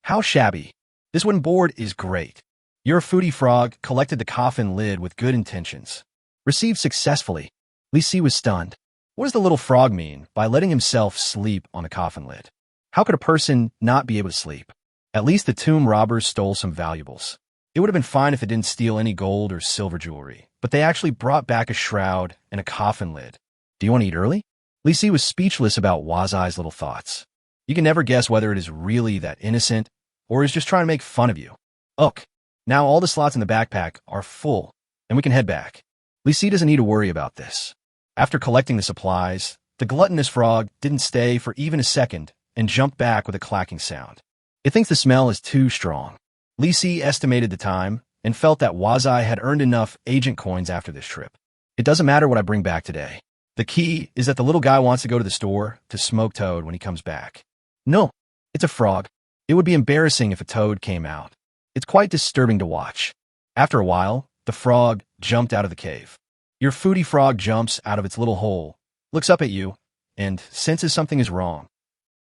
How shabby. This wooden board is great. Your foodie frog collected the coffin lid with good intentions. Received successfully. Li Si was stunned. What does the little frog mean by letting himself sleep on the coffin lid? How could a person not be able to sleep? At least the tomb robbers stole some valuables. It would have been fine if it didn't steal any gold or silver jewelry, but they actually brought back a shroud and a coffin lid. Do you want to eat early? Lisi was speechless about Wazai's little thoughts. You can never guess whether it is really that innocent or is just trying to make fun of you. Look, now all the slots in the backpack are full, and we can head back. Lisi doesn't need to worry about this. After collecting the supplies, the gluttonous frog didn't stay for even a second and jumped back with a clacking sound. It thinks the smell is too strong. Lisi estimated the time and felt that Wazai had earned enough agent coins after this trip. It doesn't matter what I bring back today. The key is that the little guy wants to go to the store to smoke toad when he comes back. No, it's a frog. It would be embarrassing if a toad came out. It's quite disturbing to watch. After a while, the frog jumped out of the cave. Your foodie frog jumps out of its little hole, looks up at you, and senses something is wrong.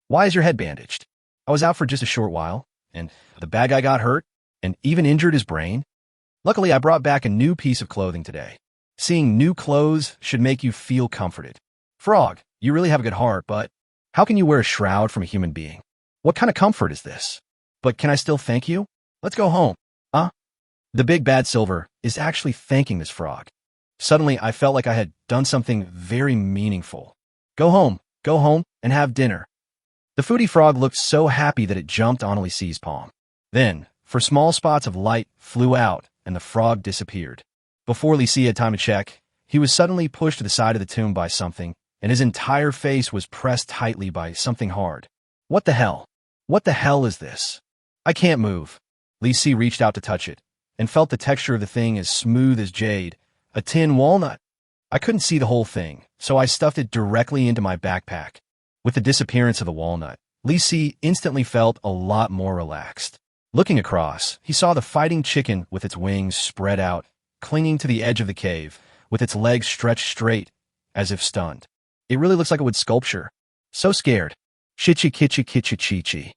Why is your head bandaged? I was out for just a short while, and the bad guy got hurt, and even injured his brain. Luckily, I brought back a new piece of clothing today. Seeing new clothes should make you feel comforted. Frog, you really have a good heart, but how can you wear a shroud from a human being? What kind of comfort is this? But can I still thank you? Let's go home. The big bad silver is actually thanking this frog. Suddenly, I felt like I had done something very meaningful. Go home, and have dinner. The foodie frog looked so happy that it jumped on Lisi's palm. Then, for small spots of light flew out, and the frog disappeared. Before Lisi had time to check, he was suddenly pushed to the side of the tomb by something, and his entire face was pressed tightly by something hard. What the hell? What the hell is this? I can't move. Lisi reached out to touch it, and felt the texture of the thing as smooth as jade, a tin walnut. I couldn't see the whole thing, so I stuffed it directly into my backpack. With the disappearance of the walnut, Lisi instantly felt a lot more relaxed. Looking across, he saw the fighting chicken with its wings spread out, clinging to the edge of the cave, with its legs stretched straight, as if stunned. It really looks like a wood sculpture. So scared. Chichi kitchi kitchi chichi.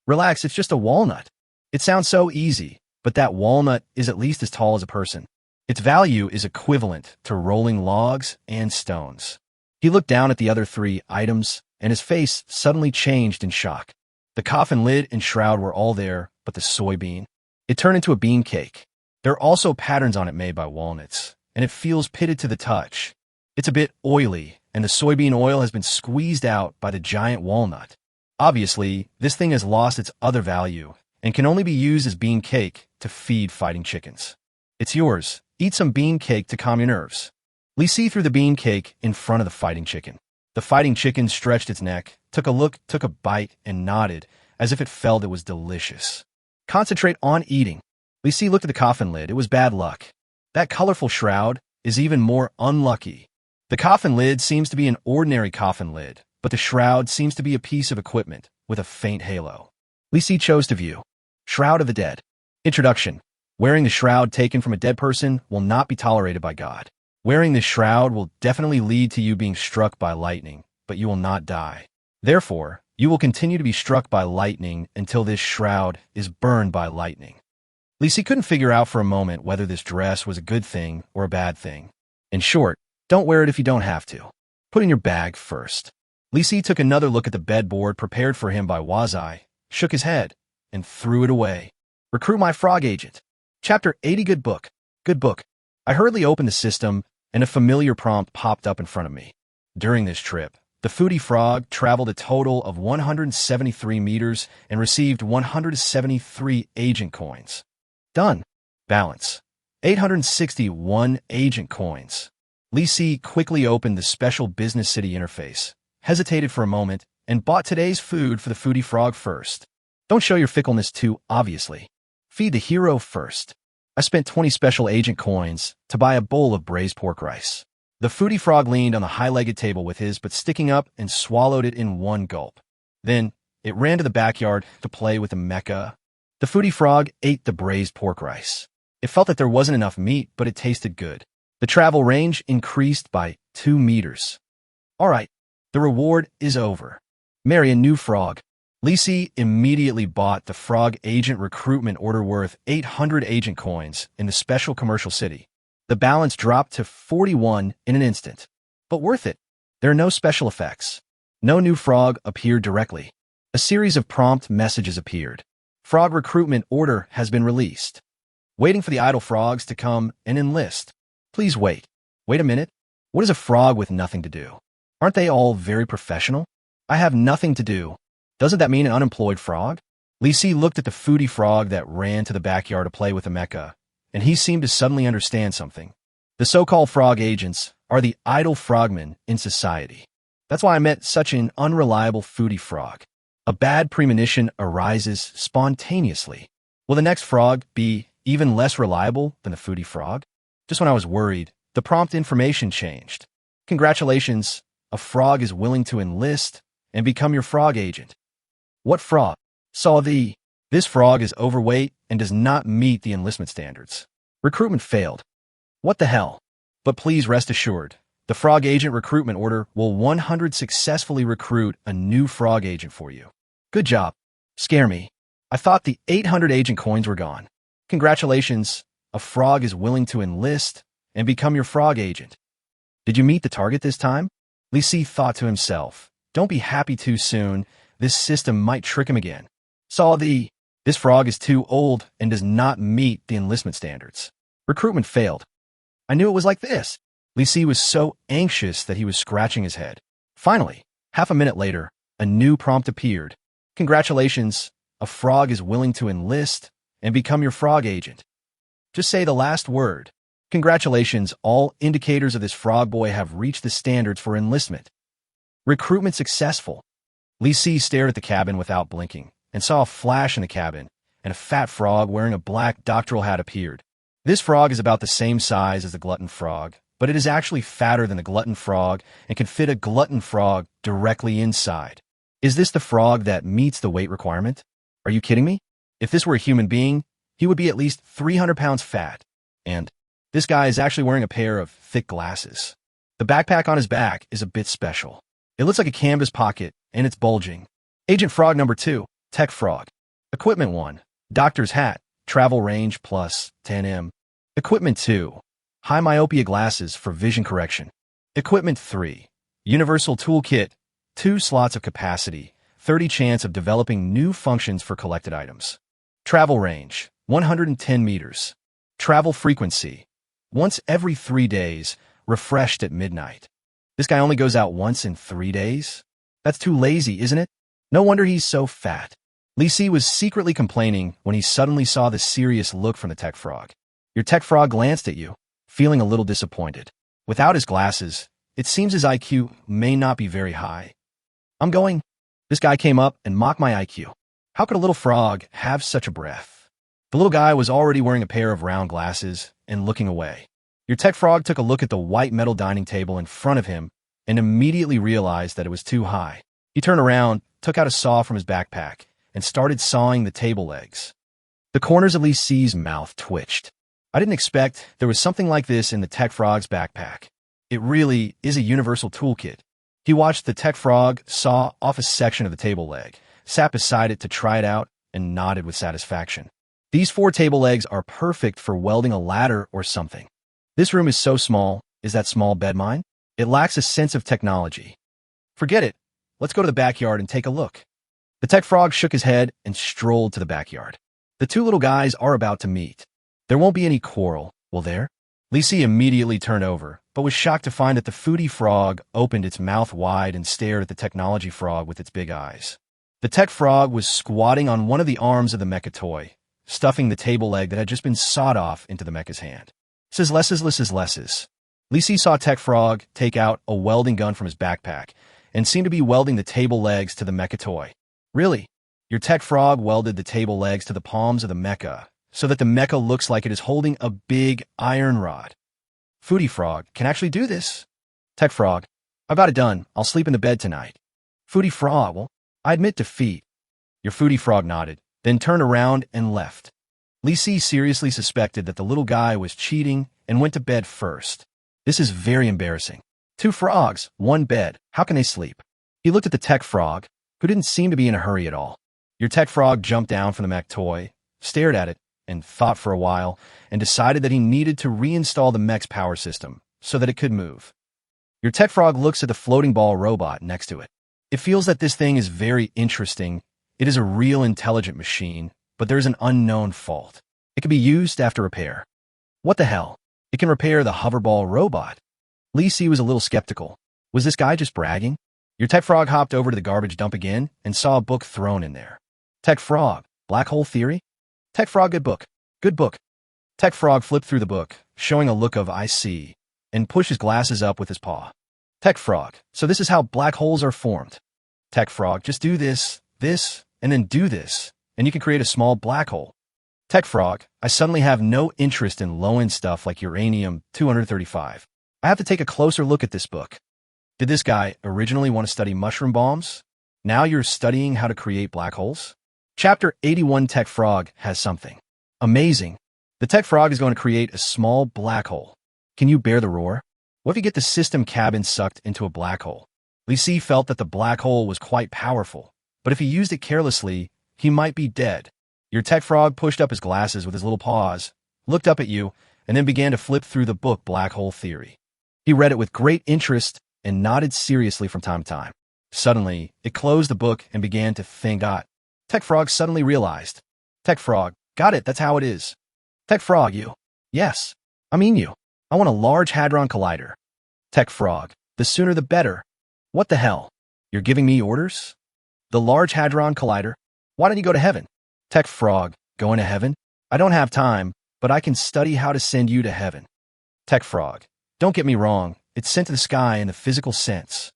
Relax, it's just a walnut. It sounds so easy, but that walnut is at least as tall as a person. Its value is equivalent to rolling logs and stones. He looked down at the other three items, and his face suddenly changed in shock. The coffin lid and shroud were all there, but the soybean. It turned into a bean cake. There are also patterns on it made by walnuts, and it feels pitted to the touch. It's a bit oily, and the soybean oil has been squeezed out by the giant walnut. Obviously, this thing has lost its other value, and can only be used as bean cake to feed fighting chickens. It's yours. Eat some bean cake to calm your nerves. Lisi threw the bean cake in front of the fighting chicken. The fighting chicken stretched its neck, took a look, took a bite, and nodded, as if it felt it was delicious. Concentrate on eating. Lisi looked at the coffin lid. It was bad luck. That colorful shroud is even more unlucky. The coffin lid seems to be an ordinary coffin lid, but the shroud seems to be a piece of equipment with a faint halo. Lisi chose to view. Shroud of the Dead. Introduction. Wearing the shroud taken from a dead person will not be tolerated by God. Wearing this shroud will definitely lead to you being struck by lightning, but you will not die. Therefore, you will continue to be struck by lightning until this shroud is burned by lightning. Lisi couldn't figure out for a moment whether this dress was a good thing or a bad thing. In short, don't wear it if you don't have to. Put in your bag first. Lisi took another look at the bedboard prepared for him by Wazai, shook his head, and threw it away. Recruit my frog agent. Chapter 80. Good book. Good book. I hurriedly opened the system, and a familiar prompt popped up in front of me. During this trip, the foodie frog traveled a total of 173 meters and received 173 agent coins. Done. Balance. 861 agent coins. Lisi quickly opened the special business city interface, hesitated for a moment, and bought today's food for the foodie frog first. Don't show your fickleness too obviously. Feed the hero first. I spent 20 special agent coins to buy a bowl of braised pork rice. The foodie frog leaned on the high-legged table with his but sticking up and swallowed it in one gulp. Then it ran to the backyard to play with the mecha. The foodie frog ate the braised pork rice. It felt that there wasn't enough meat, but it tasted good. The travel range increased by 2 meters. All right, the reward is over. Marry a new frog. Lisi immediately bought the frog agent recruitment order worth 800 agent coins in the special commercial city. The balance dropped to 41 in an instant. But worth it. There are no special effects. No new frog appeared directly. A series of prompt messages appeared. Frog recruitment order has been released. Waiting for the idle frogs to come and enlist. Please wait. Wait a minute. What is a frog with nothing to do? Aren't they all very professional? I have nothing to do. Doesn't that mean an unemployed frog? Lisi looked at the foodie frog that ran to the backyard to play with the mecha, and he seemed to suddenly understand something. The so-called frog agents are the idle frogmen in society. That's why I met such an unreliable foodie frog. A bad premonition arises spontaneously. Will the next frog be even less reliable than the foodie frog? Just when I was worried, the prompt information changed. Congratulations, a frog is willing to enlist and become your frog agent. What frog? This frog is overweight and does not meet the enlistment standards. Recruitment failed. What the hell? But please rest assured, the frog agent recruitment order will 100 successfully recruit a new frog agent for you. Good job. Scare me. I thought the 800 agent coins were gone. Congratulations, a frog is willing to enlist and become your frog agent. Did you meet the target this time? Lisi thought to himself, don't be happy too soon. This system might trick him again. This frog is too old and does not meet the enlistment standards. Recruitment failed. I knew it was like this. Lisi was so anxious that he was scratching his head. Finally, half a minute later, a new prompt appeared. Congratulations, a frog is willing to enlist and become your frog agent. Just say the last word. Congratulations, all indicators of this frog boy have reached the standards for enlistment. Recruitment successful. Lisi stared at the cabin without blinking and saw a flash in the cabin, and a fat frog wearing a black doctoral hat appeared. This frog is about the same size as the glutton frog, but it is actually fatter than the glutton frog and can fit a glutton frog directly inside. Is this the frog that meets the weight requirement? Are you kidding me? If this were a human being, he would be at least 300 pounds fat. And this guy is actually wearing a pair of thick glasses. The backpack on his back is a bit special. It looks like a canvas pocket, and it's bulging. Agent Frog number 2, Tech Frog. Equipment 1, Doctor's Hat, travel range plus 10m. Equipment 2, high myopia glasses for vision correction. Equipment 3, Universal Toolkit, 2 slots of capacity, 30 chance of developing new functions for collected items. Travel range, 110 meters. Travel frequency, once every 3 days, refreshed at midnight. This guy only goes out once in 3 days? That's too lazy, isn't it? No wonder he's so fat. Lisi was secretly complaining when he suddenly saw the serious look from the tech frog. Your tech frog glanced at you, feeling a little disappointed. Without his glasses, it seems his IQ may not be very high. I'm going. This guy came up and mocked my IQ. How could a little frog have such a breath? The little guy was already wearing a pair of round glasses and looking away. Your tech frog took a look at the white metal dining table in front of him and immediately realized that it was too high. He turned around, took out a saw from his backpack, and started sawing the table legs. The corners of Lisi's mouth twitched. I didn't expect there was something like this in the tech frog's backpack. It really is a universal toolkit. He watched the tech frog saw off a section of the table leg, sat beside it to try it out, and nodded with satisfaction. These 4 table legs are perfect for welding a ladder or something. This room is so small. Is that small bed mine? It lacks a sense of technology. Forget it. Let's go to the backyard and take a look. The tech frog shook his head and strolled to the backyard. The 2 little guys are about to meet. There won't be any quarrel, will there? Lisi immediately turned over, but was shocked to find that the foodie frog opened its mouth wide and stared at the technology frog with its big eyes. The tech frog was squatting on one of the arms of the mecha toy, stuffing the table leg that had just been sawed off into the mecha's hand. Lisi saw Tech Frog take out a welding gun from his backpack and seemed to be welding the table legs to the mecha toy. Really? Your Tech Frog welded the table legs to the palms of the mecha so that the mecha looks like it is holding a big iron rod. Foodie Frog can actually do this. Tech Frog, I've got it done. I'll sleep in the bed tonight. Foodie Frog, well, I admit defeat. Your Foodie Frog nodded, then turned around and left. Lisi seriously suspected that the little guy was cheating and went to bed first. This is very embarrassing. 2 frogs, 1 bed. How can they sleep? He looked at the Tech Frog, who didn't seem to be in a hurry at all. Your Tech Frog jumped down from the mech toy, stared at it, and thought for a while, and decided that he needed to reinstall the mech's power system so that it could move. Your tech frog looks at the floating ball robot next to it. It feels that this thing is very interesting. It is a real intelligent machine, but there's an unknown fault. It can be used after repair. What the hell? It can repair the hoverball robot. Lee C was a little skeptical. Was this guy just bragging? Your tech frog hopped over to the garbage dump again and saw a book thrown in there. Tech frog, black hole theory? Tech frog, good book. Good book. Tech frog flipped through the book, showing a look of I see, and pushed his glasses up with his paw. Tech frog, so this is how black holes are formed. Tech frog, just do this, and then do this, and you can create a small black hole. Tech frog, I suddenly have no interest in low-end stuff like uranium-235. I have to take a closer look at this book. Did this guy originally want to study mushroom bombs? Now you're studying how to create black holes? Chapter 81 Tech Frog has something amazing. The tech frog is going to create a small black hole. Can you bear the roar? What if you get the system cabin sucked into a black hole? Lee C felt that the black hole was quite powerful, but if he used it carelessly, he might be dead. Your tech frog pushed up his glasses with his little paws, looked up at you, and then began to flip through the book Black Hole Theory. He read it with great interest and nodded seriously from time to time. Suddenly, it closed the book and began to think. Tech frog suddenly realized. Tech frog, got it, that's how it is. Tech frog, you. Yes, I mean you. I want a large hadron collider. Tech frog, the sooner the better. What the hell? You're giving me orders? The Large Hadron Collider? Why don't you go to heaven? Tech frog, going to heaven? I don't have time, but I can study how to send you to heaven. Tech frog, don't get me wrong, it's sent to the sky in the physical sense.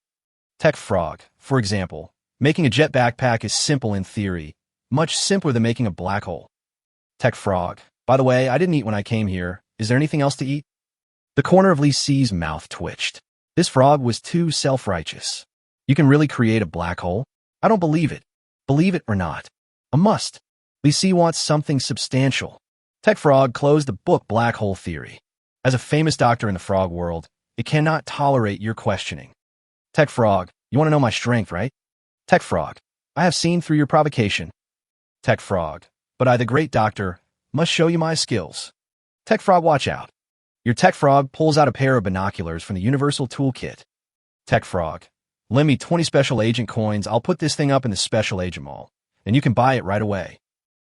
Tech frog, for example, making a jet backpack is simple in theory, much simpler than making a black hole. Tech frog, by the way, I didn't eat when I came here. Is there anything else to eat? The corner of Lee C's mouth twitched. This frog was too self-righteous. You can really create a black hole? I don't believe it. Believe it or not. A must. Lee C wants something substantial. Tech frog closed the book Black Hole Theory. As a famous doctor in the frog world, it cannot tolerate your questioning. Tech frog, you want to know my strength, right? Tech frog, I have seen through your provocation. Tech frog, but I, the great doctor, must show you my skills. Tech frog, watch out. Your tech frog pulls out a pair of binoculars from the Universal Toolkit. Tech frog, lend me 20 special agent coins. I'll put this thing up in the special agent mall, and you can buy it right away.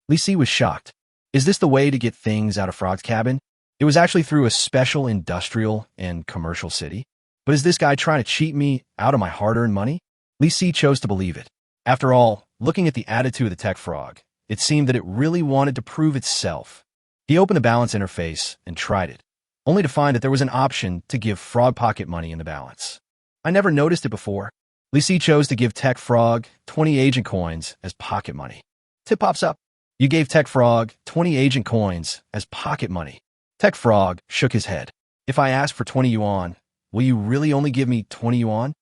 Lee C was shocked. Is this the way to get things out of Frog's cabin? It was actually through a special industrial and commercial city. But is this guy trying to cheat me out of my hard-earned money? Lee C chose to believe it. After all, looking at the attitude of the tech frog, it seemed that it really wanted to prove itself. He opened the balance interface and tried it, only to find that there was an option to give Frog pocket money in the balance. I never noticed it before. Lee C chose to give Tech Frog 20 agent coins as pocket money. Tip pops up. You gave Tech Frog 20 agent coins as pocket money. Tech Frog shook his head. If I ask for 20 yuan, will you really only give me 20 yuan?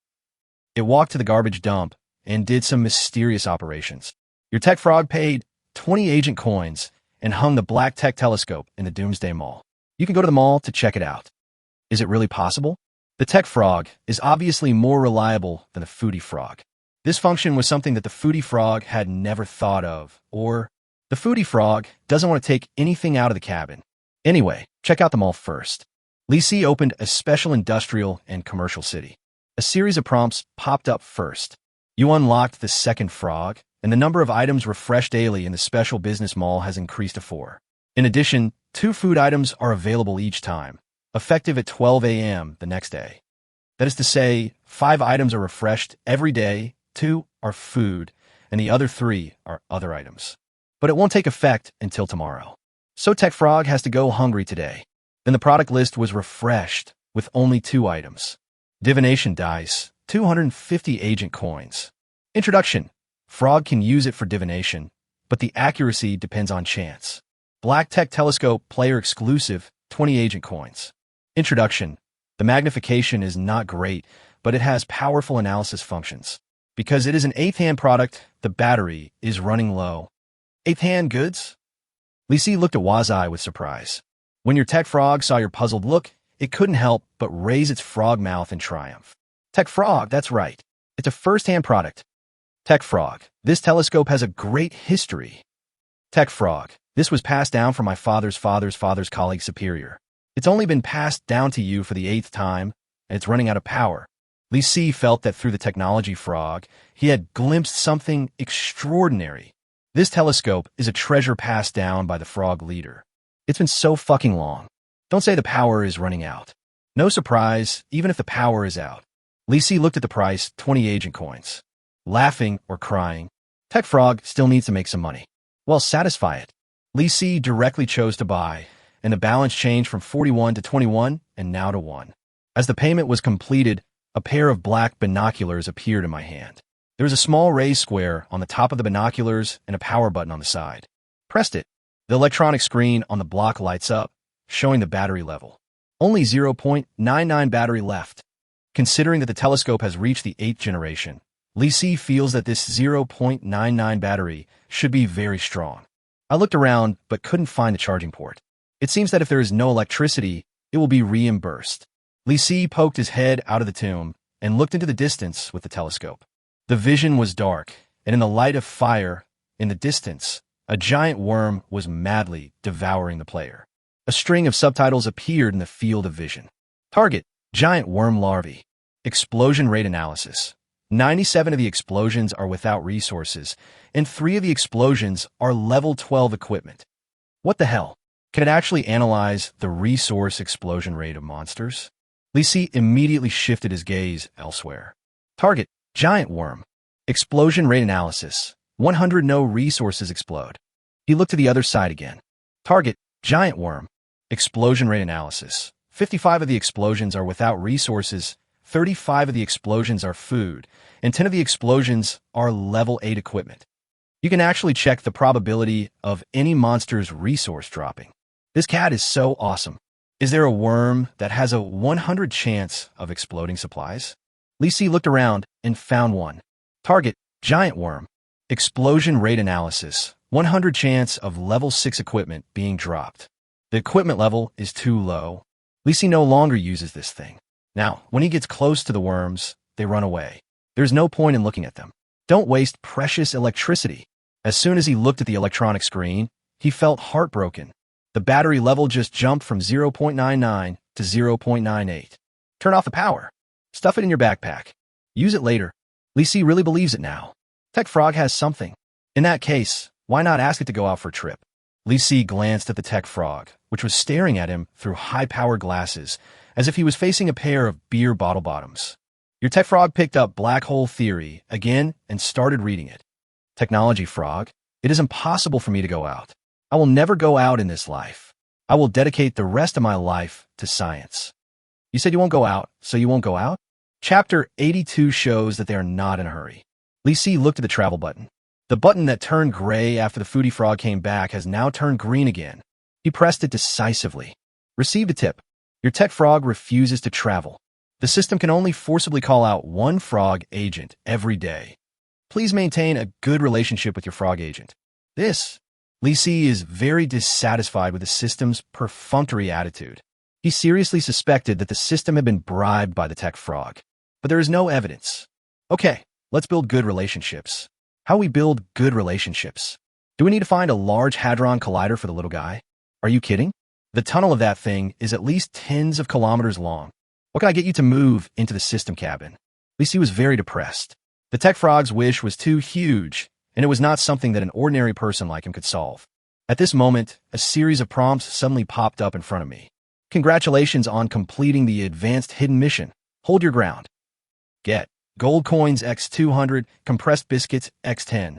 It walked to the garbage dump and did some mysterious operations. Your Tech Frog paid 20 agent coins and hung the black tech telescope in the Doomsday Mall. You can go to the mall to check it out. Is it really possible? The tech frog is obviously more reliable than the foodie frog. This function was something that the foodie frog had never thought of, or the foodie frog doesn't want to take anything out of the cabin. Anyway, check out the mall first. Lee C opened a special industrial and commercial city. A series of prompts popped up first. You unlocked the second frog, and the number of items refreshed daily in the special business mall has increased to 4. In addition, 2 food items are available each time, effective at 12 a.m. the next day. That is to say, 5 items are refreshed every day, 2 are food, and the other 3 are other items. But it won't take effect until tomorrow. So Tech Frog has to go hungry today. Then the product list was refreshed with only 2 items. Divination dice, 250 agent coins. Introduction. Frog can use it for divination, but the accuracy depends on chance. Black Tech Telescope player exclusive, 20 agent coins. Introduction. The magnification is not great, but it has powerful analysis functions. Because it is an 8th hand product, the battery is running low. 8th hand goods? Lee C looked at Wazai with surprise. When your Tech Frog saw your puzzled look, it couldn't help but raise its frog mouth in triumph. Tech Frog, that's right. It's a first-hand product. Tech Frog, this telescope has a great history. Tech Frog, this was passed down from my father's father's father's colleague superior. It's only been passed down to you for the 8th time, and it's running out of power. Li Si felt that through the technology frog, he had glimpsed something extraordinary. This telescope is a treasure passed down by the frog leader. It's been so fucking long. Don't say the power is running out. No surprise, even if the power is out. Li Si looked at the price, 20 agent coins. Laughing or crying, Tech Frog still needs to make some money. Well, satisfy it. Li Si directly chose to buy, and the balance changed from 41 to 21 and now to 1. As the payment was completed, a pair of black binoculars appeared in my hand. There was a small raised square on the top of the binoculars and a power button on the side. Pressed it. The electronic screen on the block lights up, showing the battery level. Only 0.99 battery left. Considering that the telescope has reached the 8th generation, Li Si feels that this 0.99 battery should be very strong. I looked around but couldn't find the charging port. It seems that if there is no electricity, it will be reimbursed. Li Si poked his head out of the tomb and looked into the distance with the telescope. The vision was dark, and in the light of fire, in the distance, a giant worm was madly devouring the player. A string of subtitles appeared in the field of vision. Target: giant worm larvae. Explosion rate analysis. 97 of the explosions are without resources, and 3 of the explosions are level 12 equipment. What the hell? Can it actually analyze the resource explosion rate of monsters? Li Si immediately shifted his gaze elsewhere. Target: giant worm. Explosion rate analysis. 100 no resources explode. He looked to the other side again. Target: giant worm. Explosion rate analysis. 55 of the explosions are without resources, 35 of the explosions are food, and 10 of the explosions are level 8 equipment. You can actually check the probability of any monster's resource dropping. This cat is so awesome. Is there a worm that has a 100 chance of exploding supplies? Li Si looked around and found one. Target: giant worm. Explosion rate analysis. 100 chance of level 6 equipment being dropped. The equipment level is too low. Li Si no longer uses this thing. Now, when he gets close to the worms, they run away. There's no point in looking at them. Don't waste precious electricity. As soon as he looked at the electronic screen, he felt heartbroken. The battery level just jumped from 0.99 to 0.98. Turn off the power. Stuff it in your backpack. Use it later. Li Si really believes it now. Tech Frog has something. In that case, why not ask it to go out for a trip? Li Si glanced at the Tech Frog, which was staring at him through high-powered glasses, as if he was facing a pair of beer bottle bottoms. Your Tech Frog picked up Black Hole Theory again and started reading it. Technology Frog, it is impossible for me to go out. I will never go out in this life. I will dedicate the rest of my life to science. You said you won't go out, so you won't go out? Chapter 82 shows that they are not in a hurry. Li Si looked at the travel button. The button that turned gray after the Foodie Frog came back has now turned green again. He pressed it decisively. Received a tip. Your Tech Frog refuses to travel. The system can only forcibly call out one frog agent every day. Please maintain a good relationship with your frog agent. Li Si is very dissatisfied with the system's perfunctory attitude. He seriously suspected that the system had been bribed by the Tech Frog, but there is no evidence. Okay, let's build good relationships. How we build good relationships? Do we need to find a large hadron collider for the little guy? Are you kidding? The tunnel of that thing is at least tens of kilometers long. What can I get you to move into the system cabin? Li Si was very depressed. The Tech Frog's wish was too huge, and it was not something that an ordinary person like him could solve. At this moment, a series of prompts suddenly popped up in front of me. Congratulations on completing the advanced hidden mission. Hold your ground. Get gold coins x200, compressed biscuits x10.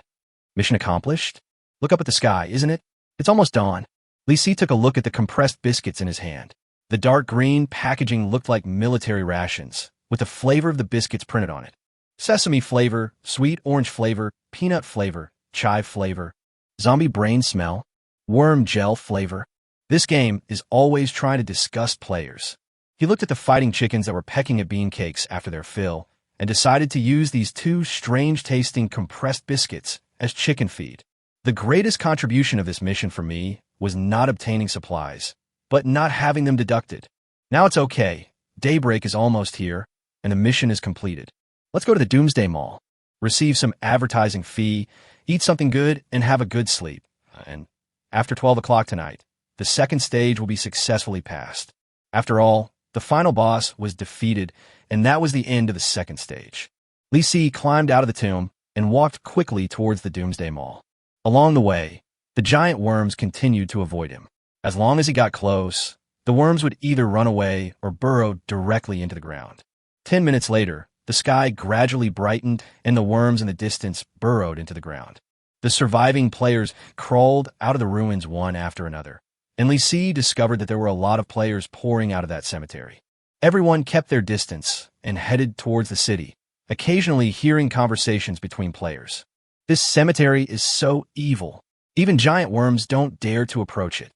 Mission accomplished? Look up at the sky, isn't it? It's almost dawn. Li Si took a look at the compressed biscuits in his hand. The dark green packaging looked like military rations, with the flavor of the biscuits printed on it. Sesame flavor, sweet orange flavor, peanut flavor, chive flavor, zombie brain smell, worm gel flavor. This game is always trying to disgust players. He looked at the fighting chickens that were pecking at bean cakes after their fill and decided to use these two strange-tasting compressed biscuits as chicken feed. The greatest contribution of this mission for me was not obtaining supplies, but not having them deducted. Now it's okay. Daybreak is almost here, and the mission is completed. Let's go to the Doomsday Mall, receive some advertising fee, eat something good, and have a good sleep. And after 12 o'clock tonight, the second stage will be successfully passed. After all, The final boss was defeated, and that was the end of the second stage. Li Si climbed out of the tomb and walked quickly towards the Doomsday Mall. Along the way, the giant worms continued to avoid him. As long as he got close, the worms would either run away or burrow directly into the ground. 10 minutes later, the sky gradually brightened and the worms in the distance burrowed into the ground. The surviving players crawled out of the ruins one after another, and Li Si discovered that there were a lot of players pouring out of that cemetery. Everyone kept their distance and headed towards the city, occasionally hearing conversations between players. This cemetery is so evil. Even giant worms don't dare to approach it.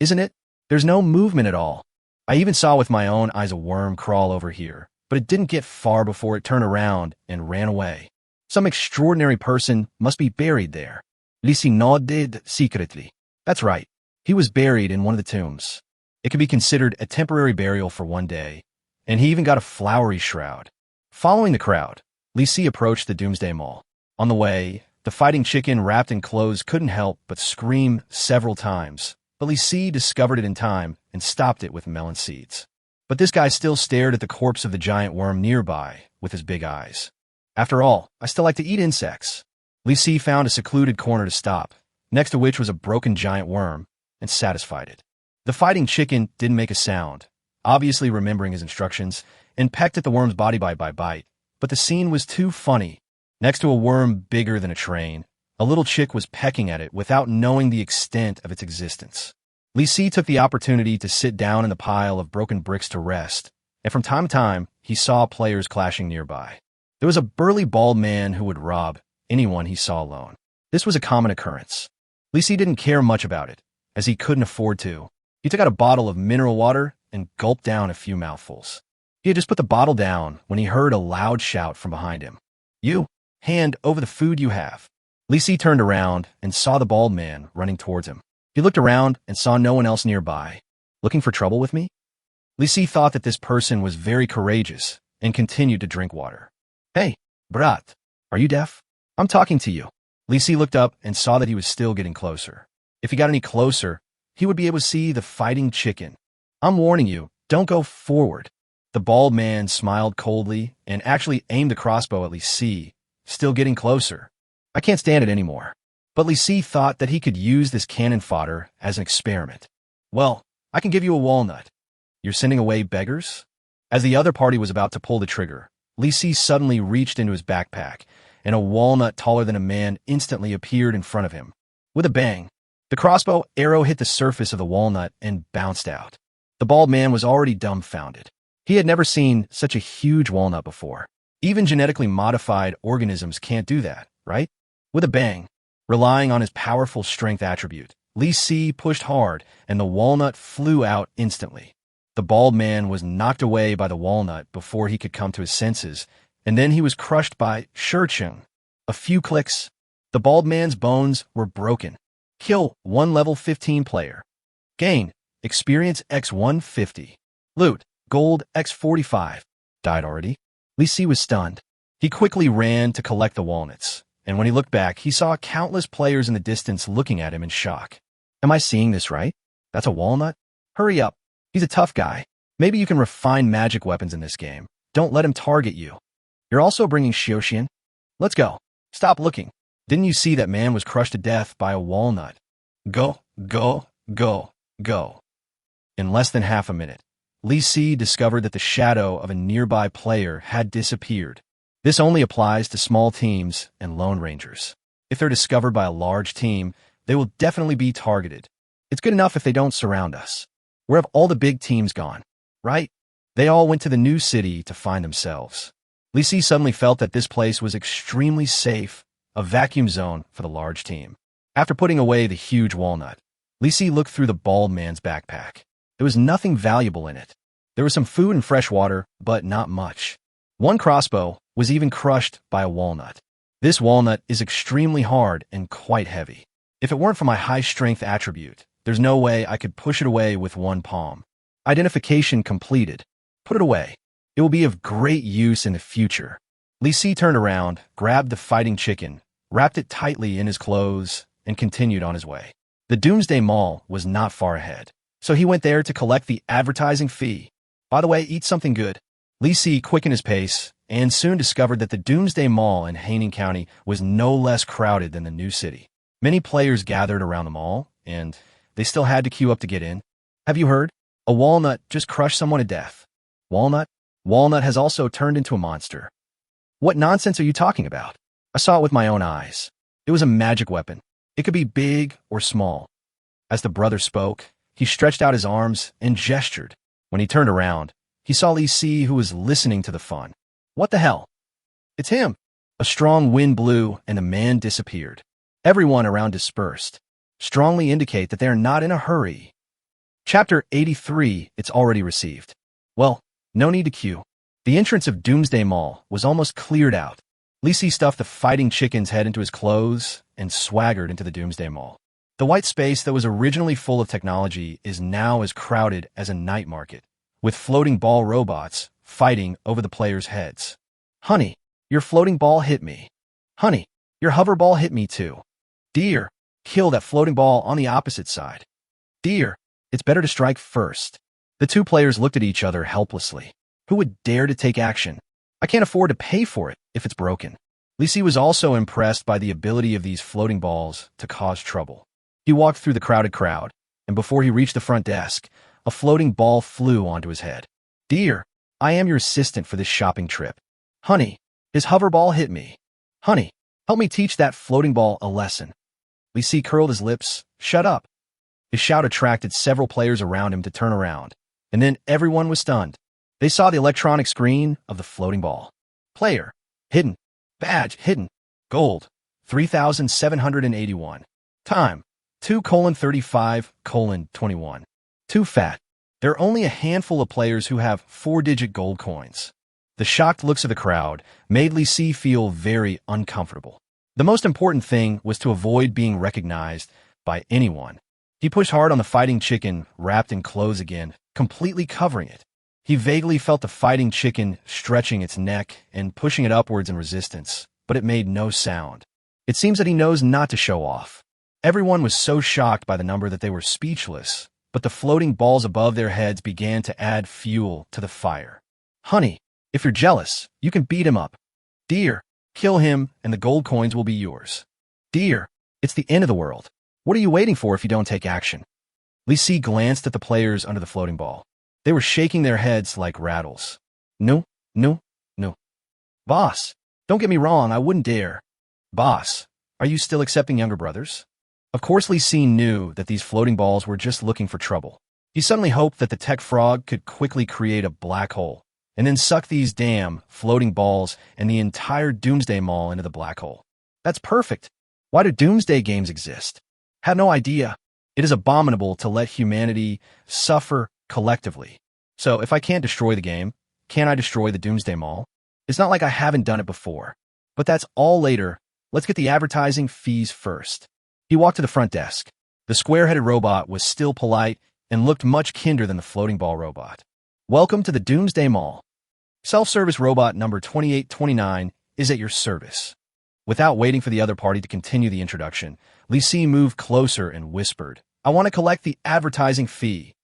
Isn't it? There's no movement at all. I even saw with my own eyes a worm crawl over here, but it didn't get far before it turned around and ran away. Some extraordinary person must be buried there. Li Si nodded secretly. That's right. He was buried in one of the tombs. It could be considered a temporary burial for one day, and he even got a flowery shroud. Following the crowd, Li Si approached the Doomsday Mall. On the way, the fighting chicken wrapped in clothes couldn't help but scream several times, but Li Si discovered it in time and stopped it with melon seeds. But this guy still stared at the corpse of the giant worm nearby with his big eyes. After all, I still like to eat insects. Li Si found a secluded corner to stop, next to which was a broken giant worm, and satisfied it. The fighting chicken didn't make a sound, obviously remembering his instructions, and pecked at the worm's body bite by bite, but the scene was too funny. Next to a worm bigger than a train, a little chick was pecking at it without knowing the extent of its existence. Li Si took the opportunity to sit down in the pile of broken bricks to rest, and from time to time, he saw players clashing nearby. There was a burly bald man who would rob anyone he saw alone. This was a common occurrence. Li Si didn't care much about it, as he couldn't afford to. He took out a bottle of mineral water and gulped down a few mouthfuls. He had just put the bottle down when he heard a loud shout from behind him. "You, hand over the food you have." Li Si turned around and saw the bald man running towards him. He looked around and saw no one else nearby. "Looking for trouble with me?" Li Si thought that this person was very courageous and continued to drink water. "Hey, brat, are you deaf? I'm talking to you." Li Si looked up and saw that he was still getting closer. If he got any closer, he would be able to see the fighting chicken. "I'm warning you, don't go forward." The bald man smiled coldly and actually aimed the crossbow at Li Si, still getting closer. "I can't stand it anymore." But Li Si thought that he could use this cannon fodder as an experiment. "Well, I can give you a walnut. You're sending away beggars?" As the other party was about to pull the trigger, Li Si suddenly reached into his backpack, and a walnut taller than a man instantly appeared in front of him. With a bang, the crossbow arrow hit the surface of the walnut and bounced out. The bald man was already dumbfounded. He had never seen such a huge walnut before. Even genetically modified organisms can't do that, right? With a bang, relying on his powerful strength attribute, Li Si pushed hard, and the walnut flew out instantly. The bald man was knocked away by the walnut before he could come to his senses, and then he was crushed by shrill. A few clicks. The bald man's bones were broken. Kill 1 level 15 player. Gain experience x150. Loot gold x45. Died already? Li Si was stunned. He quickly ran to collect the walnuts, and when he looked back, he saw countless players in the distance looking at him in shock. Am I seeing this right? That's a walnut? Hurry up. He's a tough guy. Maybe you can refine magic weapons in this game. Don't let him target you. You're also bringing Xiaoxian? Let's go. Stop looking. Didn't you see that man was crushed to death by a walnut? Go, go, go, go. In less than half a minute, Li Si discovered that the shadow of a nearby player had disappeared. This only applies to small teams and lone rangers. If they're discovered by a large team, they will definitely be targeted. It's good enough if they don't surround us. Where have all the big teams gone? Right? They all went to the new city to find themselves. Li Si suddenly felt that this place was extremely safe, a vacuum zone for the large team. After putting away the huge walnut, Li Si looked through the bald man's backpack. There was nothing valuable in it. There was some food and fresh water, but not much. One crossbow was even crushed by a walnut. This walnut is extremely hard and quite heavy. If it weren't for my high strength attribute, there's no way I could push it away with one palm. Identification completed. Put it away. It will be of great use in the future. Li Si turned around, grabbed the fighting chicken, wrapped it tightly in his clothes, and continued on his way. The Doomsday Mall was not far ahead, so he went there to collect the advertising fee. By the way, eat something good. Li Si quickened his pace and soon discovered that the Doomsday Mall in Haining County was no less crowded than the new city. Many players gathered around the mall, and they still had to queue up to get in. Have you heard? A walnut just crushed someone to death. Walnut? Walnut has also turned into a monster. What nonsense are you talking about? I saw it with my own eyes. It was a magic weapon. It could be big or small. As the brother spoke, he stretched out his arms and gestured. When he turned around, he saw Li Si, who was listening to the fun. What the hell? It's him. A strong wind blew and the man disappeared. Everyone around dispersed. Strongly indicate that they are not in a hurry. Chapter 83, it's already received. Well, no need to queue. The entrance of Doomsday Mall was almost cleared out. Li Si stuffed the fighting chicken's head into his clothes and swaggered into the Doomsday Mall. The white space that was originally full of technology is now as crowded as a night market, with floating ball robots fighting over the players' heads. Honey, your floating ball hit me. Honey, your hover ball hit me too. Dear, kill that floating ball on the opposite side. Dear, it's better to strike first. The two players looked at each other helplessly. Who would dare to take action? I can't afford to pay for it if it's broken. Li Si was also impressed by the ability of these floating balls to cause trouble. He walked through the crowded crowd, and before he reached the front desk, a floating ball flew onto his head. Dear, I am your assistant for this shopping trip. Honey, his hover ball hit me. Honey, help me teach that floating ball a lesson. Li Si curled his lips. Shut up. His shout attracted several players around him to turn around, and then everyone was stunned. They saw the electronic screen of the floating ball. Player. Hidden. Badge. Hidden. Gold. 3,781. Time. 2:35:21. Too fat. There are only a handful of players who have 4-digit gold coins. The shocked looks of the crowd made Li Si feel very uncomfortable. The most important thing was to avoid being recognized by anyone. He pushed hard on the fighting chicken, wrapped in clothes again, completely covering it. He vaguely felt the fighting chicken stretching its neck and pushing it upwards in resistance, but it made no sound. It seems that he knows not to show off. Everyone was so shocked by the number that they were speechless, but the floating balls above their heads began to add fuel to the fire. Honey, if you're jealous, you can beat him up. Dear, kill him and the gold coins will be yours. Dear, it's the end of the world. What are you waiting for if you don't take action? Li Si glanced at the players under the floating ball. They were shaking their heads like rattles. No, no, no. Boss, don't get me wrong, I wouldn't dare. Boss, are you still accepting younger brothers? Of course, Li Si knew that these floating balls were just looking for trouble. He suddenly hoped that the tech frog could quickly create a black hole, and then suck these damn floating balls and the entire Doomsday Mall into the black hole. That's perfect. Why do Doomsday games exist? Had no idea. It is abominable to let humanity suffer collectively. So if I can't destroy the game, can't I destroy the Doomsday Mall? It's not like I haven't done it before. But that's all later. Let's get the advertising fees first. He walked to the front desk. The square-headed robot was still polite and looked much kinder than the floating ball robot. Welcome to the Doomsday Mall. Self-service robot number 2829 is at your service. Without waiting for the other party to continue the introduction, Li Si moved closer and whispered, I want to collect the advertising fee.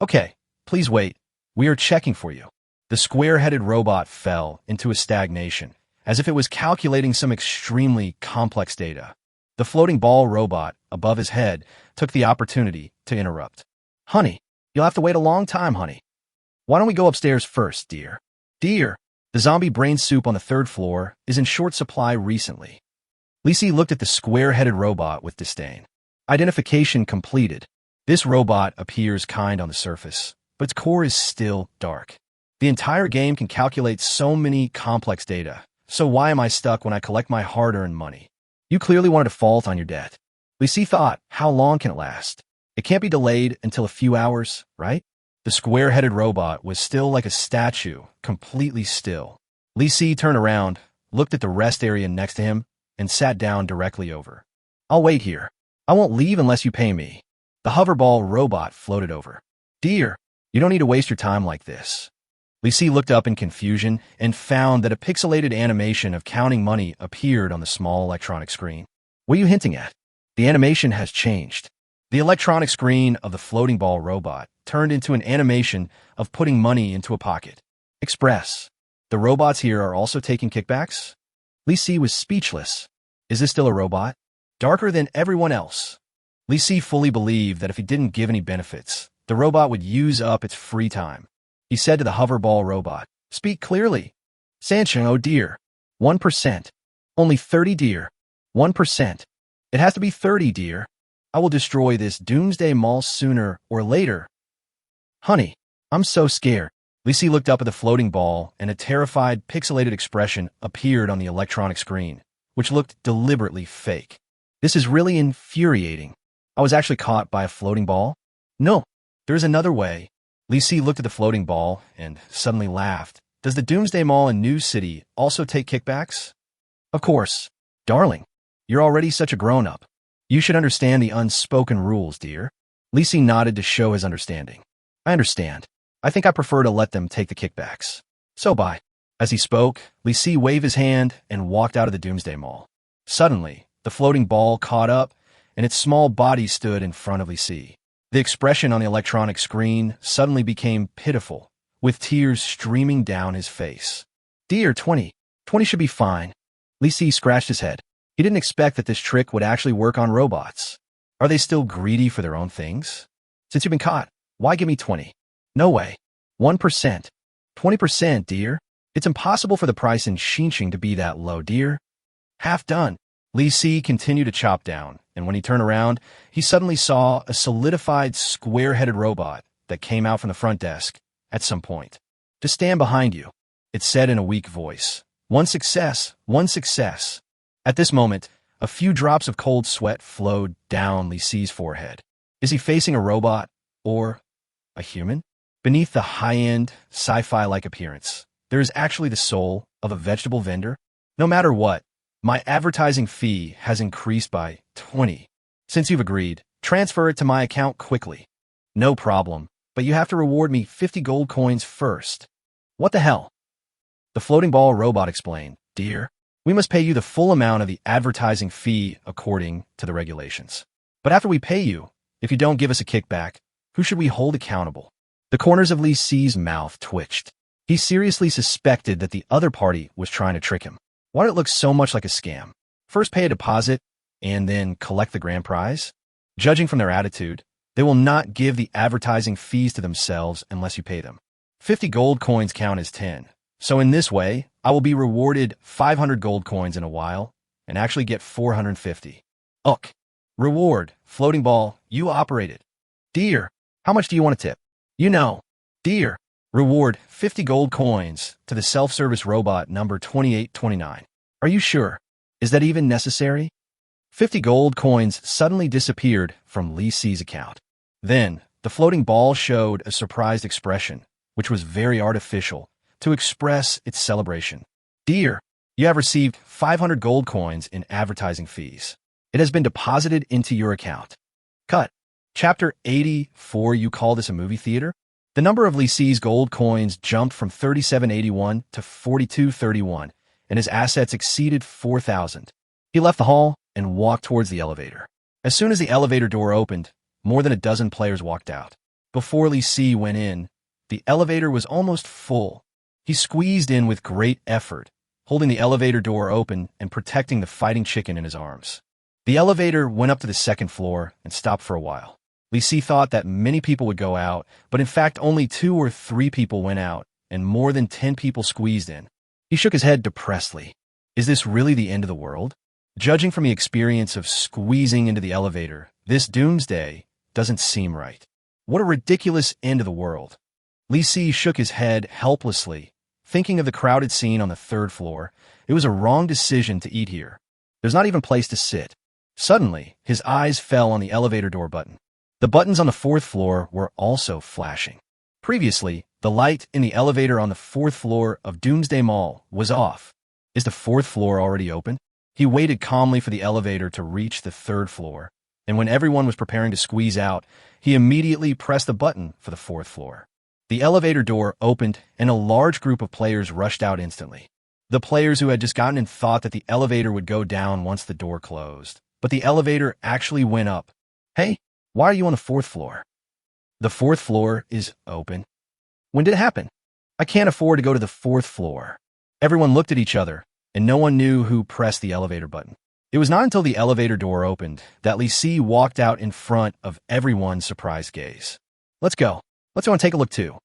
Okay, please wait. We are checking for you. The square-headed robot fell into a stagnation, as if it was calculating some extremely complex data. The floating ball robot above his head took the opportunity to interrupt. Honey, you'll have to wait a long time, honey. Why don't we go upstairs first, dear? Dear, the zombie brain soup on the 3rd floor is in short supply recently. Li Si looked at the square-headed robot with disdain. Identification completed. This robot appears kind on the surface, but its core is still dark. The entire game can calculate so many complex data, so why am I stuck when I collect my hard-earned money? You clearly wanted to default on your debt. Li Si thought, how long can it last? It can't be delayed until a few hours, right? The square-headed robot was still like a statue, completely still. Li Si turned around, looked at the rest area next to him, and sat down directly over. I'll wait here. I won't leave unless you pay me. The hoverball robot floated over. Dear, you don't need to waste your time like this. Li Si looked up in confusion and found that a pixelated animation of counting money appeared on the small electronic screen. What are you hinting at? The animation has changed. The electronic screen of the floating ball robot turned into an animation of putting money into a pocket. Express. The robots here are also taking kickbacks? Li Si was speechless. Is this still a robot? Darker than everyone else. Li Si fully believed that if he didn't give any benefits, the robot would use up its free time. He said to the hoverball robot, "Speak clearly." "Sancheng, oh dear. 1%. Only 30, dear. 1%. It has to be 30, dear. I will destroy this doomsday mall sooner or later." "Honey, I'm so scared." Li Si looked up at the floating ball, and a terrified, pixelated expression appeared on the electronic screen, which looked deliberately fake. "This is really infuriating. I was actually caught by a floating ball? No, there's another way." Li Si looked at the floating ball and suddenly laughed. "Does the Doomsday Mall in New City also take kickbacks?" "Of course. Darling, you're already such a grown-up. You should understand the unspoken rules, dear." Li Si nodded to show his understanding. "I understand. I think I prefer to let them take the kickbacks. So bye." As he spoke, Li Si waved his hand and walked out of the Doomsday Mall. Suddenly, the floating ball caught up, and its small body stood in front of Li Si. The expression on the electronic screen suddenly became pitiful, with tears streaming down his face. "Dear 20. 20 should be fine." Li Si scratched his head. He didn't expect that this trick would actually work on robots. Are they still greedy for their own things? "Since you've been caught, why give me 20? No way. 1%. 20%, dear. It's impossible for the price in Xinjiang to be that low, dear." "Half done." Li Si continued to chop down, and when he turned around, he suddenly saw a solidified, square-headed robot that came out from the front desk at some point. "To stand behind you," it said in a weak voice. "One success, one success." At this moment, a few drops of cold sweat flowed down Li Si's forehead. Is he facing a robot or a human? Beneath the high-end, sci-fi-like appearance, there is actually the soul of a vegetable vendor. "No matter what, my advertising fee has increased by 20. Since you've agreed, transfer it to my account quickly." "No problem, but you have to reward me 50 gold coins first." "What the hell?" The floating ball robot explained. "Dear, we must pay you the full amount of the advertising fee according to the regulations. But after we pay you, if you don't give us a kickback, who should we hold accountable?" The corners of Li Si's mouth twitched. He seriously suspected that the other party was trying to trick him. Why did it look so much like a scam? First pay a deposit, and then collect the grand prize? Judging from their attitude, they will not give the advertising fees to themselves unless you pay them. 50 gold coins count as 10. So in this way, I will be rewarded 500 gold coins in a while, and actually get 450. Ugh. Reward, floating ball, you operate it. "Dear, how much do you want to tip?" "You know." "Dear, reward 50 gold coins to the self-service robot number 2829. "Are you sure? Is that even necessary?" 50 gold coins suddenly disappeared from Li Si's account. Then, the floating ball showed a surprised expression, which was very artificial, to express its celebration. "Dear, you have received 500 gold coins in advertising fees. It has been deposited into your account." Cut. Chapter 84. You call this a movie theater? The number of Li Si's gold coins jumped from 3781 to 4231, and his assets exceeded 4,000. He left the hall and walked towards the elevator. As soon as the elevator door opened, more than a dozen players walked out. Before Li Si went in, the elevator was almost full. He squeezed in with great effort, holding the elevator door open and protecting the fighting chicken in his arms. The elevator went up to the second floor and stopped for a while. Li Si thought that many people would go out, but in fact only 2 or 3 people went out, and more than 10 people squeezed in. He shook his head depressedly. Is this really the end of the world? Judging from the experience of squeezing into the elevator, this doomsday doesn't seem right. What a ridiculous end of the world. Li Si shook his head helplessly, thinking of the crowded scene on the 3rd floor. It was a wrong decision to eat here. There's not even a place to sit. Suddenly, his eyes fell on the elevator door button. The buttons on the 4th floor were also flashing. Previously, the light in the elevator on the 4th floor of Doomsday Mall was off. Is the 4th floor already open? He waited calmly for the elevator to reach the 3rd floor, and when everyone was preparing to squeeze out, he immediately pressed the button for the 4th floor. The elevator door opened, and a large group of players rushed out instantly. The players who had just gotten in thought that the elevator would go down once the door closed, but the elevator actually went up. "Hey, why are you on the 4th floor?" The fourth floor is open. When did it happen? I can't afford to go to the fourth floor. Everyone looked at each other, and no one knew who pressed the elevator button. It was not until the elevator door opened that Lisi walked out in front of everyone's surprised gaze. Let's go. Let's go and take a look too.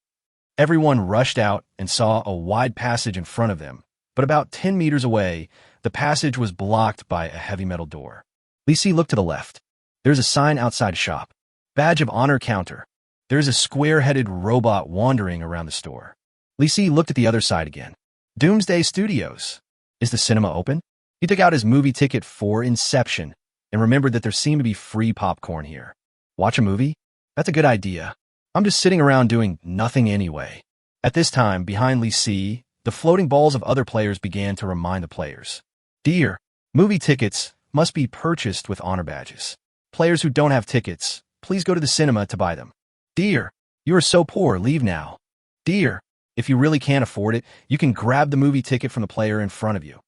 Everyone rushed out and saw a wide passage in front of them, but about 10 meters away, the passage was blocked by a heavy metal door. Lisi looked to the left. There's a sign outside a shop. Badge of honor counter. There's a square-headed robot wandering around the store. Lisi looked at the other side again. Doomsday Studios. Is the cinema open? He took out his movie ticket for Inception and remembered that there seemed to be free popcorn here. Watch a movie? That's a good idea. I'm just sitting around doing nothing anyway. At this time, behind Lisi, the floating balls of other players began to remind the players. Dear, movie tickets must be purchased with honor badges. Players who don't have tickets, please go to the cinema to buy them. Dear, you are so poor, leave now. Dear, if you really can't afford it, you can grab the movie ticket from the player in front of you.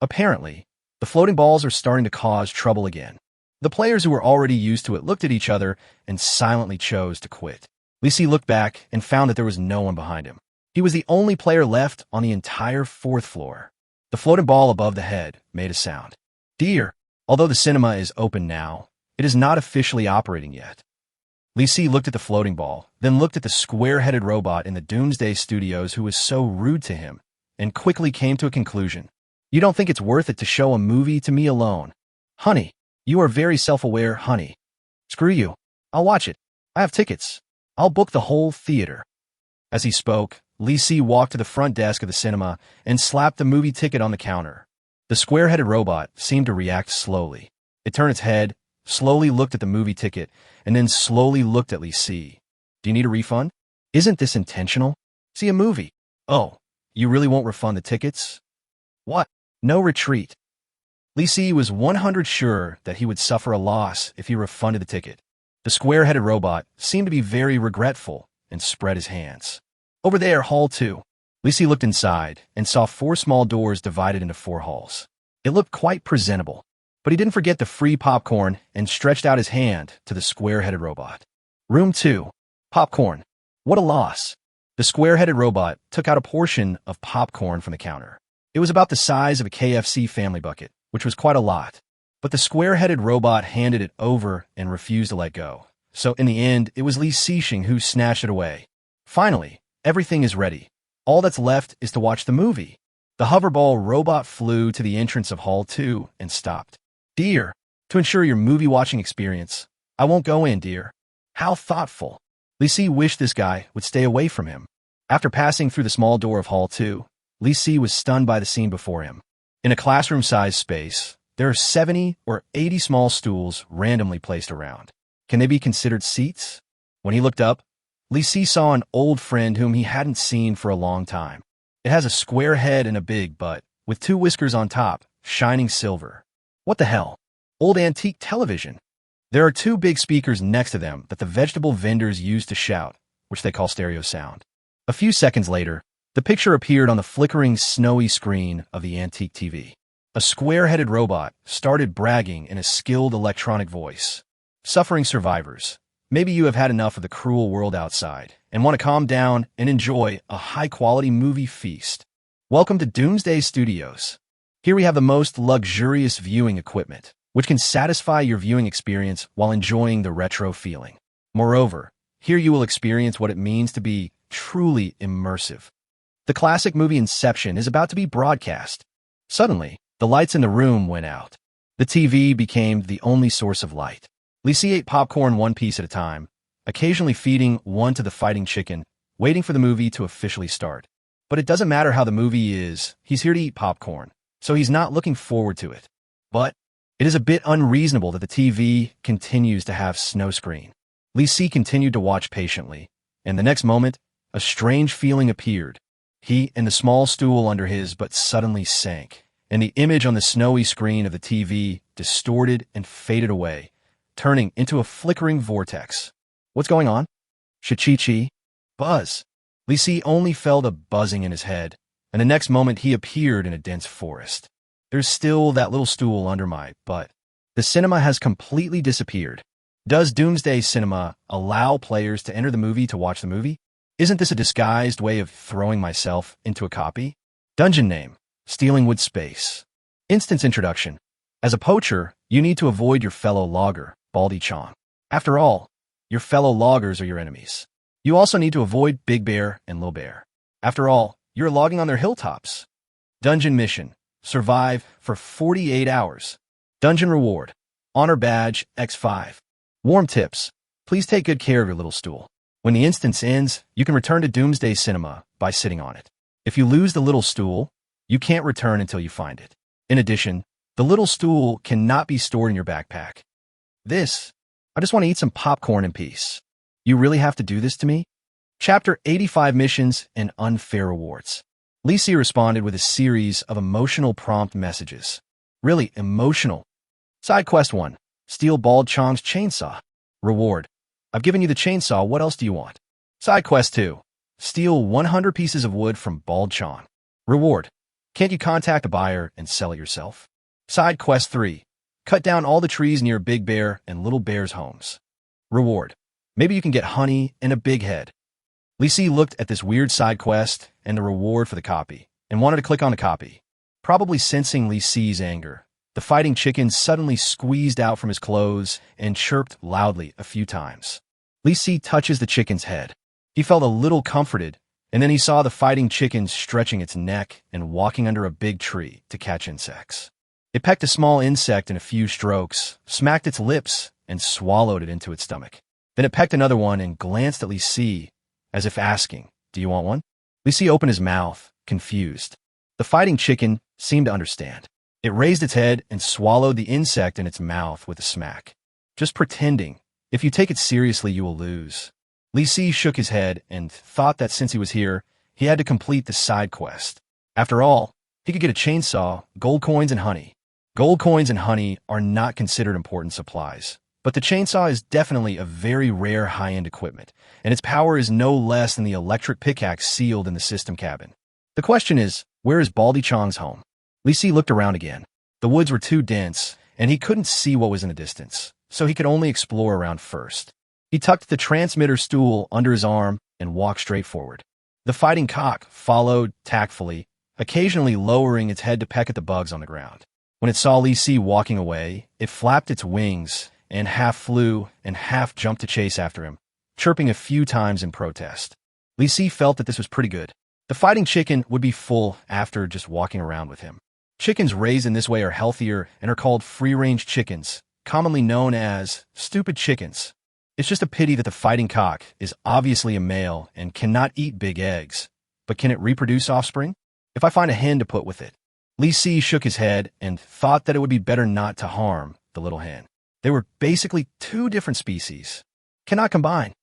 Apparently, the floating balls are starting to cause trouble again. The players who were already used to it looked at each other and silently chose to quit. Lisi looked back and found that there was no one behind him. He was the only player left on the entire fourth floor. The floating ball above the head made a sound. Dear, although the cinema is open now, it is not officially operating yet. Lisi looked at the floating ball, then looked at the square-headed robot in the Doomsday Studios who was so rude to him, and quickly came to a conclusion. You don't think it's worth it to show a movie to me alone? Honey, you are very self-aware, honey. Screw you. I'll watch it. I have tickets. I'll book the whole theater. As he spoke, Lisi walked to the front desk of the cinema and slapped the movie ticket on the counter. The square-headed robot seemed to react slowly. It turned its head, slowly looked at the movie ticket, and then slowly looked at Lisi. Do you need a refund? Isn't this intentional? See a movie. Oh, you really won't refund the tickets? What? No retreat. Lisi was 100% sure that he would suffer a loss if he refunded the ticket. The square-headed robot seemed to be very regretful and spread his hands. Over there, Hall 2. Lisi looked inside and saw 4 small doors divided into 4 halls. It looked quite presentable, but he didn't forget the free popcorn and stretched out his hand to the square-headed robot. Room 2. Popcorn. What a loss. The square-headed robot took out a portion of popcorn from the counter. It was about the size of a KFC family bucket, which was quite a lot. But the square-headed robot handed it over and refused to let go. So in the end, it was Li Xixing who snatched it away. Finally, everything is ready. All that's left is to watch the movie. The hoverball robot flew to the entrance of Hall 2 and stopped. Dear, to ensure your movie-watching experience, I won't go in, dear. How thoughtful. Lisi wished this guy would stay away from him. After passing through the small door of Hall 2, Lisi was stunned by the scene before him. In a classroom-sized space, there are 70 or 80 small stools randomly placed around. Can they be considered seats? When he looked up, Lisi saw an old friend whom he hadn't seen for a long time. It has a square head and a big butt, with 2 whiskers on top, shining silver. What the hell? Old antique television. There are 2 big speakers next to them that the vegetable vendors use to shout, which they call stereo sound. A few seconds later, the picture appeared on the flickering, snowy screen of the antique TV. A square-headed robot started bragging in a skilled electronic voice. Suffering survivors, maybe you have had enough of the cruel world outside and want to calm down and enjoy a high-quality movie feast. Welcome to Doomsday Studios. Here we have the most luxurious viewing equipment, which can satisfy your viewing experience while enjoying the retro feeling. Moreover, here you will experience what it means to be truly immersive. The classic movie Inception is about to be broadcast. Suddenly, the lights in the room went out. The TV became the only source of light. Lisi ate popcorn 1 piece at a time, occasionally feeding one to the fighting chicken, waiting for the movie to officially start. But it doesn't matter how the movie is, he's here to eat popcorn, so he's not looking forward to it. But it is a bit unreasonable that the TV continues to have snow screen. Lisi continued to watch patiently, and the next moment, a strange feeling appeared. He and the small stool under his butt suddenly sank, and the image on the snowy screen of the TV distorted and faded away, turning into a flickering vortex. What's going on? Shichichi? Buzz. Lisi only felt a buzzing in his head, and the next moment he appeared in a dense forest. There's still that little stool under my butt. The cinema has completely disappeared. Does Doomsday Cinema allow players to enter the movie to watch the movie? Isn't this a disguised way of throwing myself into a copy? Dungeon name, Stealing Wood Space. Instance introduction. As a poacher, you need to avoid your fellow logger, Baldy Chong. After all, your fellow loggers are your enemies. You also need to avoid Big Bear and Little Bear. After all, you're logging on their hilltops. Dungeon mission. Survive for 48 hours. Dungeon reward. Honor badge X5. Warm tips. Please take good care of your little stool. When the instance ends, you can return to Doomsday Cinema by sitting on it. If you lose the little stool, you can't return until you find it. In addition, the little stool cannot be stored in your backpack. I just want to eat some popcorn in peace. You really have to do this to me? Chapter 85 Missions and Unfair Rewards. Lisi responded with a series of emotional prompt messages. Really emotional. Side quest 1. Steal Bald Chong's chainsaw. Reward. I've given you the chainsaw, what else do you want? Side quest 2. Steal 100 pieces of wood from Bald Chong. Reward. Can't you contact a buyer and sell it yourself? Side quest 3. Cut down all the trees near Big Bear and Little Bear's homes. Reward. Maybe you can get honey and a big head. Lisi looked at this weird side quest and the reward for the copy, and wanted to click on the copy. Probably sensing Lisi's anger, the fighting chicken suddenly squeezed out from his clothes and chirped loudly a few times. Lisi touches the chicken's head. He felt a little comforted, and then he saw the fighting chicken stretching its neck and walking under a big tree to catch insects. It pecked a small insect in a few strokes, smacked its lips, and swallowed it into its stomach. Then it pecked another one and glanced at Lisi, as if asking, "Do you want one?" Lisi opened his mouth, confused. The fighting chicken seemed to understand. It raised its head and swallowed the insect in its mouth with a smack. Just pretending. If you take it seriously, you will lose. Lisi shook his head and thought that since he was here, he had to complete the side quest. After all, he could get a chainsaw, gold coins, and honey. Gold coins and honey are not considered important supplies, but the chainsaw is definitely a very rare high-end equipment, and its power is no less than the electric pickaxe sealed in the system cabin. The question is, where is Baldy Chong's home? Lisi looked around again. The woods were too dense, and he couldn't see what was in the distance, so he could only explore around first. He tucked the transmitter stool under his arm and walked straight forward. The fighting cock followed tactfully, occasionally lowering its head to peck at the bugs on the ground. When it saw Lisi walking away, it flapped its wings and half flew and half jumped to chase after him, chirping a few times in protest. Lisi felt that this was pretty good. The fighting chicken would be full after just walking around with him. Chickens raised in this way are healthier and are called free-range chickens, commonly known as stupid chickens. It's just a pity that the fighting cock is obviously a male and cannot eat big eggs. But can it reproduce offspring? If I find a hen to put with it. Lisi shook his head and thought that it would be better not to harm the little hen. They were basically two different species. Cannot combine.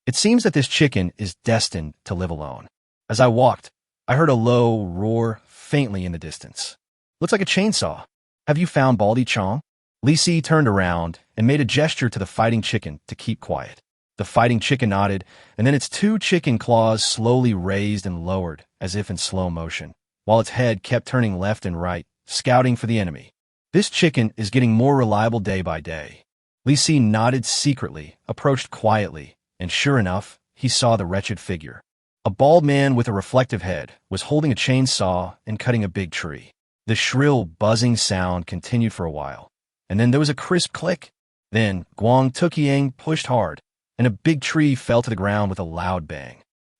It seems that this chicken is destined to live alone. As I walked, I heard a low roar faintly in the distance. Looks like a chainsaw. Have you found Baldy Chong? Lisi turned around and made a gesture to the fighting chicken to keep quiet. The fighting chicken nodded, and then its two chicken claws slowly raised and lowered, as if in slow motion, while its head kept turning left and right, scouting for the enemy. This chicken is getting more reliable day by day. Lisi nodded secretly, approached quietly, and sure enough, he saw the wretched figure. A bald man with a reflective head was holding a chainsaw and cutting a big tree. The shrill, buzzing sound continued for a while, and then there was a crisp click. Then Guang Tukiang pushed hard, and a big tree fell to the ground with a loud bang.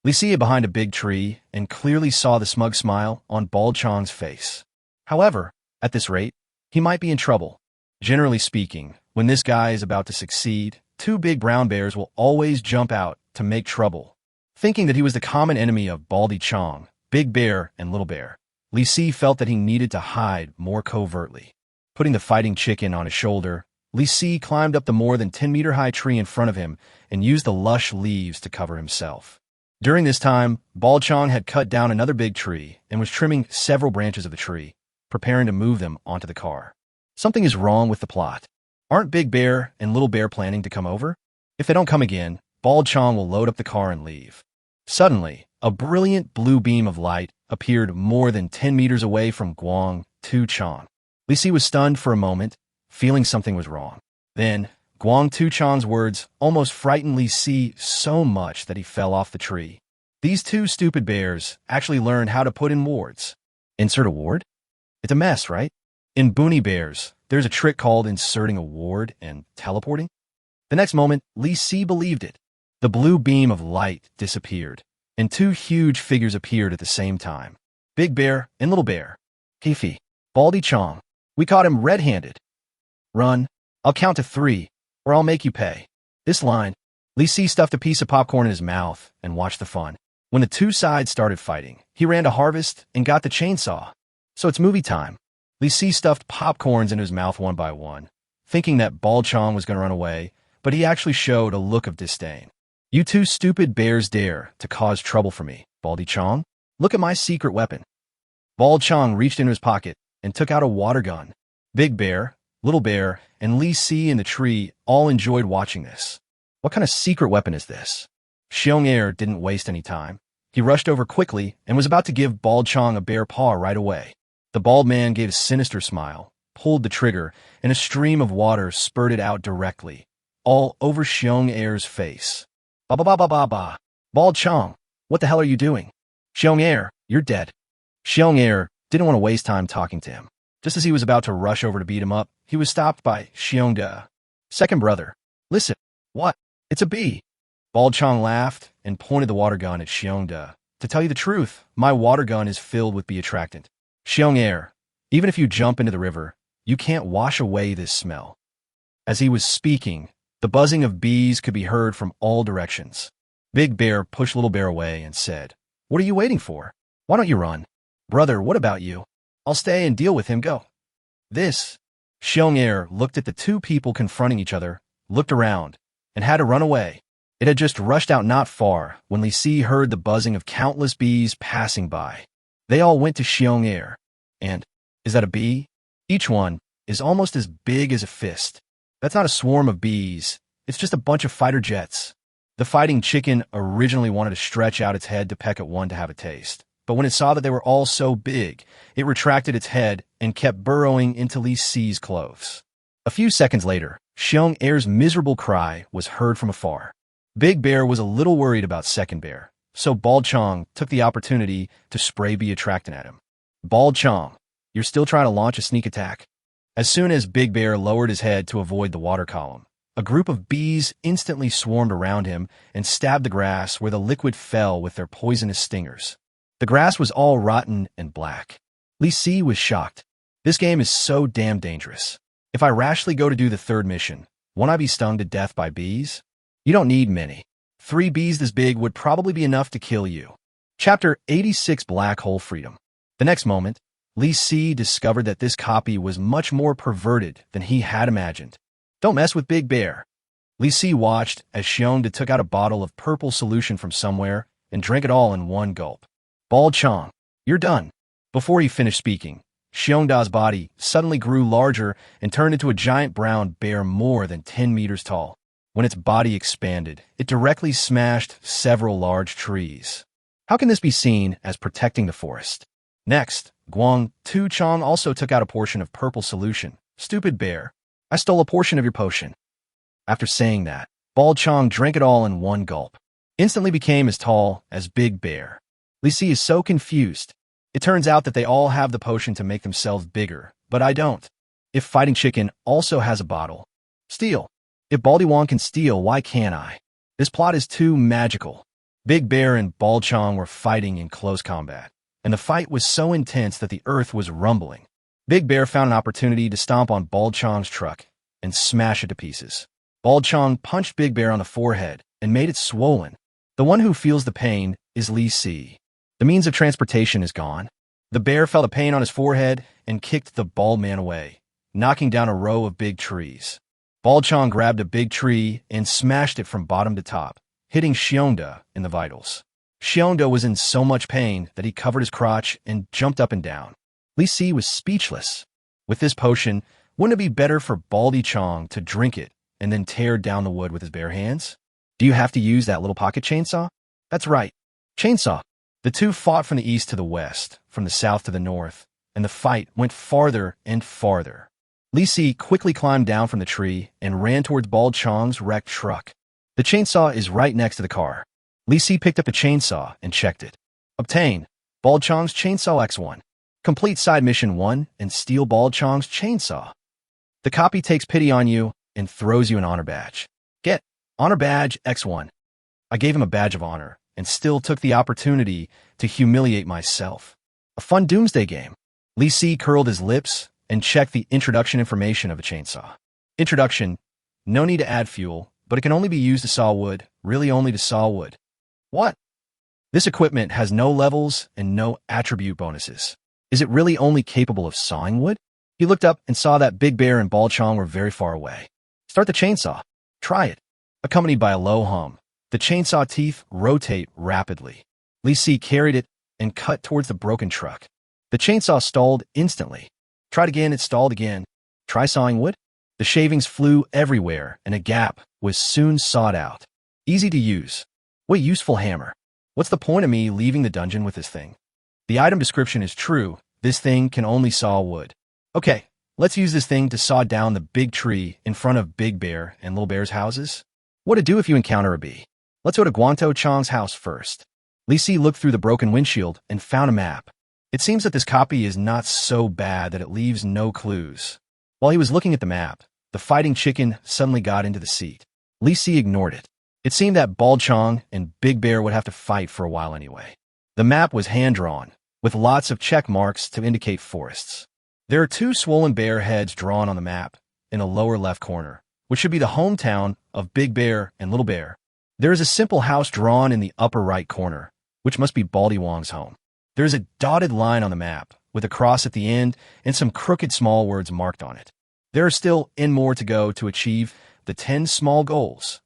Lisi hid behind a big tree and clearly saw the smug smile on Bald Chong's face. However, at this rate, he might be in trouble. Generally speaking, when this guy is about to succeed, two big brown bears will always jump out to make trouble. Thinking that he was the common enemy of Baldy Chong, Big Bear, and Little Bear, Lisi felt that he needed to hide more covertly. Putting the fighting chicken on his shoulder, Lisi climbed up the more than 10-meter-high tree in front of him and used the lush leaves to cover himself. During this time, Bald Chong had cut down another big tree and was trimming several branches of the tree, preparing to move them onto the car. Something is wrong with the plot. Aren't Big Bear and Little Bear planning to come over? If they don't come again, Bald Chong will load up the car and leave. Suddenly, a brilliant blue beam of light appeared more than 10 meters away from Guang Tu Chong. Lisi was stunned for a moment, feeling something was wrong. Then, Guang Tuchang's words almost frightened Li Si so much that he fell off the tree. These two stupid bears actually learned how to put in wards. Insert a ward? It's a mess, right? In Boonie Bears, there's a trick called inserting a ward and teleporting. The next moment, Li Si believed it. The blue beam of light disappeared, and two huge figures appeared at the same time. Big Bear and Little Bear. Kifi. Baldy Chong. We caught him red-handed. Run. I'll count to 3, or I'll make you pay. This line, Li Si stuffed a piece of popcorn in his mouth and watched the fun. When the two sides started fighting, he ran to harvest and got the chainsaw. So it's movie time. Li Si stuffed popcorns into his mouth one by one, thinking that Bald Chong was going to run away, but he actually showed a look of disdain. You two stupid bears dare to cause trouble for me, Baldy Chong? Look at my secret weapon. Bald Chong reached into his pocket and took out a water gun. Big Bear, Little Bear, and Li Si in the tree all enjoyed watching this. What kind of secret weapon is this? Xiong Air didn't waste any time. He rushed over quickly and was about to give Bald Chong a bear paw right away. The bald man gave a sinister smile, pulled the trigger, and a stream of water spurted out directly, all over Xiong Air's face. Ba ba ba ba ba ba. Bald Chong, what the hell are you doing? Xiong Air, you're dead. Xiong Air didn't want to waste time talking to him. Just as he was about to rush over to beat him up, he was stopped by Xiong Da. Second brother. Listen. What? It's a bee. Bald Chong laughed and pointed the water gun at Xiong Da. To tell you the truth, my water gun is filled with bee attractant. Xiong Air, even if you jump into the river, you can't wash away this smell. As he was speaking, the buzzing of bees could be heard from all directions. Big Bear pushed Little Bear away and said, "What are you waiting for? Why don't you run?" "Brother, what about you? I'll stay and deal with him, go." This. Xiong Air looked at the two people confronting each other, looked around, and had to run away. It had just rushed out not far when Li Si heard the buzzing of countless bees passing by. They all went to Xiong Air. And, is that a bee? Each one is almost as big as a fist. That's not a swarm of bees. It's just a bunch of fighter jets. The fighting chicken originally wanted to stretch out its head to peck at one to have a taste. But when it saw that they were all so big, it retracted its head and kept burrowing into Li Si's clothes. A few seconds later, Xiong Air's miserable cry was heard from afar. Big Bear was a little worried about Second Bear, so Bald Chong took the opportunity to spray bee attractant at him. Bald Chong, you're still trying to launch a sneak attack? As soon as Big Bear lowered his head to avoid the water column, a group of bees instantly swarmed around him and stabbed the grass where the liquid fell with their poisonous stingers. The grass was all rotten and black. Li Si was shocked. This game is so damn dangerous. If I rashly go to do the third mission, won't I be stung to death by bees? You don't need many. 3 bees this big would probably be enough to kill you. Chapter 86 Black Hole Freedom. The next moment, Li Si discovered that this copy was much more perverted than he had imagined. Don't mess with Big Bear. Li Si watched as Xiong Da took out a bottle of purple solution from somewhere and drank it all in one gulp. Bald Chong, you're done. Before he finished speaking, Xiong Da's body suddenly grew larger and turned into a giant brown bear more than 10 meters tall. When its body expanded, it directly smashed several large trees. How can this be seen as protecting the forest? Next, Guang Tuchang also took out a portion of purple solution. Stupid bear, I stole a portion of your potion. After saying that, Bald Chong drank it all in one gulp. Instantly became as tall as Big Bear. Li Si is so confused. It turns out that they all have the potion to make themselves bigger, but I don't. If Fighting Chicken also has a bottle. Steal. If Baldy Wong can steal, why can't I? This plot is too magical. Big Bear and Bald Chong were fighting in close combat, and the fight was so intense that the earth was rumbling. Big Bear found an opportunity to stomp on Bald Chong's truck and smash it to pieces. Bald Chong punched Big Bear on the forehead and made it swollen. The one who feels the pain is Li Si. The means of transportation is gone. The bear felt the pain on his forehead and kicked the bald man away, knocking down a row of big trees. Bald Chong grabbed a big tree and smashed it from bottom to top, hitting Xiong Da in the vitals. Xiong Da was in so much pain that he covered his crotch and jumped up and down. Li Si was speechless. With this potion, wouldn't it be better for Baldy Chong to drink it and then tear down the wood with his bare hands? Do you have to use that little pocket chainsaw? That's right, chainsaw. The two fought from the east to the west, from the south to the north, and the fight went farther and farther. Li Si quickly climbed down from the tree and ran towards Bald Chong's wrecked truck. The chainsaw is right next to the car. Li Si picked up the chainsaw and checked it. Obtain Bald Chong's Chainsaw X1. Complete side mission 1 and steal Bald Chong's chainsaw. The copy takes pity on you and throws you an honor badge. Get Honor Badge X1. I gave him a badge of honor and still took the opportunity to humiliate myself. A fun doomsday game. Li Si curled his lips and checked the introduction information of a chainsaw. Introduction: no need to add fuel, but it can only be used to saw wood, really only to saw wood. What? This equipment has no levels and no attribute bonuses. Is it really only capable of sawing wood? He looked up and saw that Big Bear and Bald Chong were very far away. Start the chainsaw. Try it. Accompanied by a low hum, the chainsaw teeth rotate rapidly. Li Si carried it and cut towards the broken truck. The chainsaw stalled instantly. Tried again, it stalled again. Try sawing wood? The shavings flew everywhere, and a gap was soon sawed out. Easy to use. What useful hammer. What's the point of me leaving the dungeon with this thing? The item description is true. This thing can only saw wood. Okay, let's use this thing to saw down the big tree in front of Big Bear and Little Bear's houses. What to do if you encounter a bee? Let's go to Guanto Chong's house first. Li Si looked through the broken windshield and found a map. It seems that this copy is not so bad that it leaves no clues. While he was looking at the map, the fighting chicken suddenly got into the seat. Li Si ignored it. It seemed that Bald Chong and Big Bear would have to fight for a while anyway. The map was hand-drawn, with lots of check marks to indicate forests. There are 2 swollen bear heads drawn on the map in the lower left corner, which should be the hometown of Big Bear and Little Bear. There is a simple house drawn in the upper right corner, which must be Baldy Wong's home. There is a dotted line on the map, with a cross at the end and some crooked small words marked on it. There are still N more to go to achieve the 10 small goals.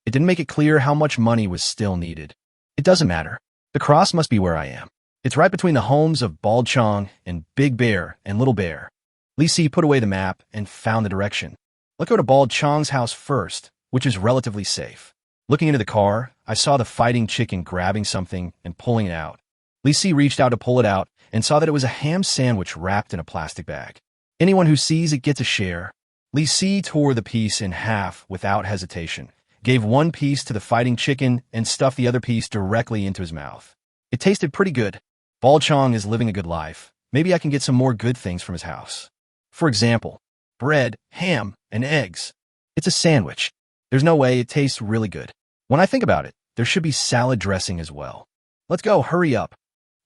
It didn't make it clear how much money was still needed. It doesn't matter. The cross must be where I am. It's right between the homes of Bald Chong and Big Bear and Little Bear. Li Si put away the map and found the direction. Let's go to Bald Chong's house first, which is relatively safe. Looking into the car, I saw the fighting chicken grabbing something and pulling it out. Li Si reached out to pull it out and saw that it was a ham sandwich wrapped in a plastic bag. Anyone who sees it gets a share. Li Si tore the piece in half without hesitation, gave one piece to the fighting chicken, and stuffed the other piece directly into his mouth. It tasted pretty good. Bald Chong is living a good life. Maybe I can get some more good things from his house. For example, bread, ham, and eggs. It's a sandwich. There's no way it tastes really good. When I think about it, there should be salad dressing as well. Let's go, hurry up.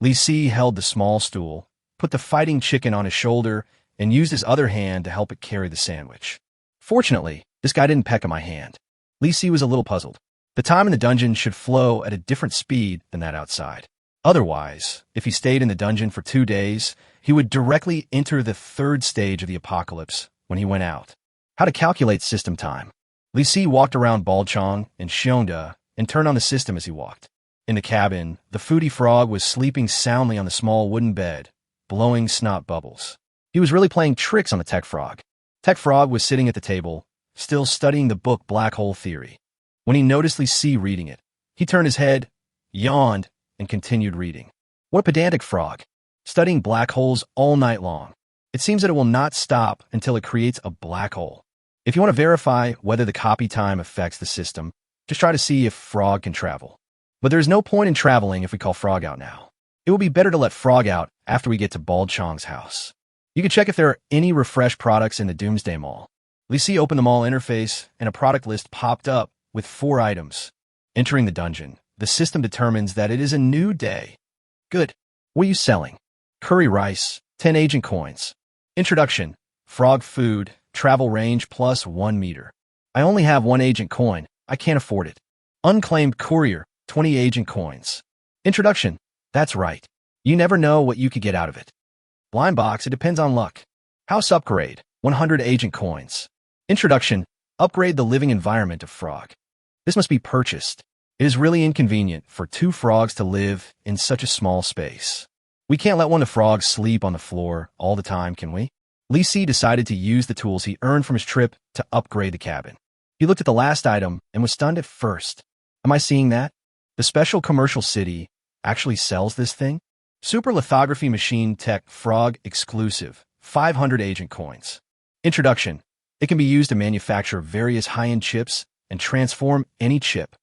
Li Si held the small stool, put the fighting chicken on his shoulder, and used his other hand to help it carry the sandwich. Fortunately, this guy didn't peck at my hand. Li Si was a little puzzled. The time in the dungeon should flow at a different speed than that outside. Otherwise, if he stayed in the dungeon for 2 days, he would directly enter the 3rd stage of the apocalypse when he went out. How to calculate system time. Li Si walked around Bald Chong and Shionda and turned on the system as he walked. In the cabin, the foodie frog was sleeping soundly on the small wooden bed, blowing snot bubbles. He was really playing tricks on the tech frog. Tech frog was sitting at the table, still studying the book Black Hole Theory. When he noticed Li Si reading it, he turned his head, yawned, and continued reading. What a pedantic frog, studying black holes all night long. It seems that it will not stop until it creates a black hole. If you want to verify whether the copy time affects the system, just try to see if Frog can travel. But there's no point in traveling if we call Frog out now. It will be better to let Frog out after we get to Bald Chong's house. You can check if there are any refreshed products in the Doomsday Mall. Li Si opened the mall interface, and a product list popped up with 4 items. Entering the dungeon, the system determines that it is a new day. Good. What are you selling? Curry rice, 10 agent coins. Introduction, frog food, travel range plus 1 meter. I only have 1 agent coin. I can't afford it. Unclaimed courier, 20 agent coins. Introduction, that's right. You never know what you could get out of it. Blind box, it depends on luck. House upgrade, 100 agent coins. Introduction, upgrade the living environment of Frog. This must be purchased. It is really inconvenient for 2 frogs to live in such a small space. We can't let one of the frogs sleep on the floor all the time, can we? Li Si decided to use the tools he earned from his trip to upgrade the cabin. He looked at the last item and was stunned at first. Am I seeing that? The special commercial city actually sells this thing? Super lithography machine tech frog exclusive, 500 agent coins. Introduction. It can be used to manufacture various high-end chips and transform any chip.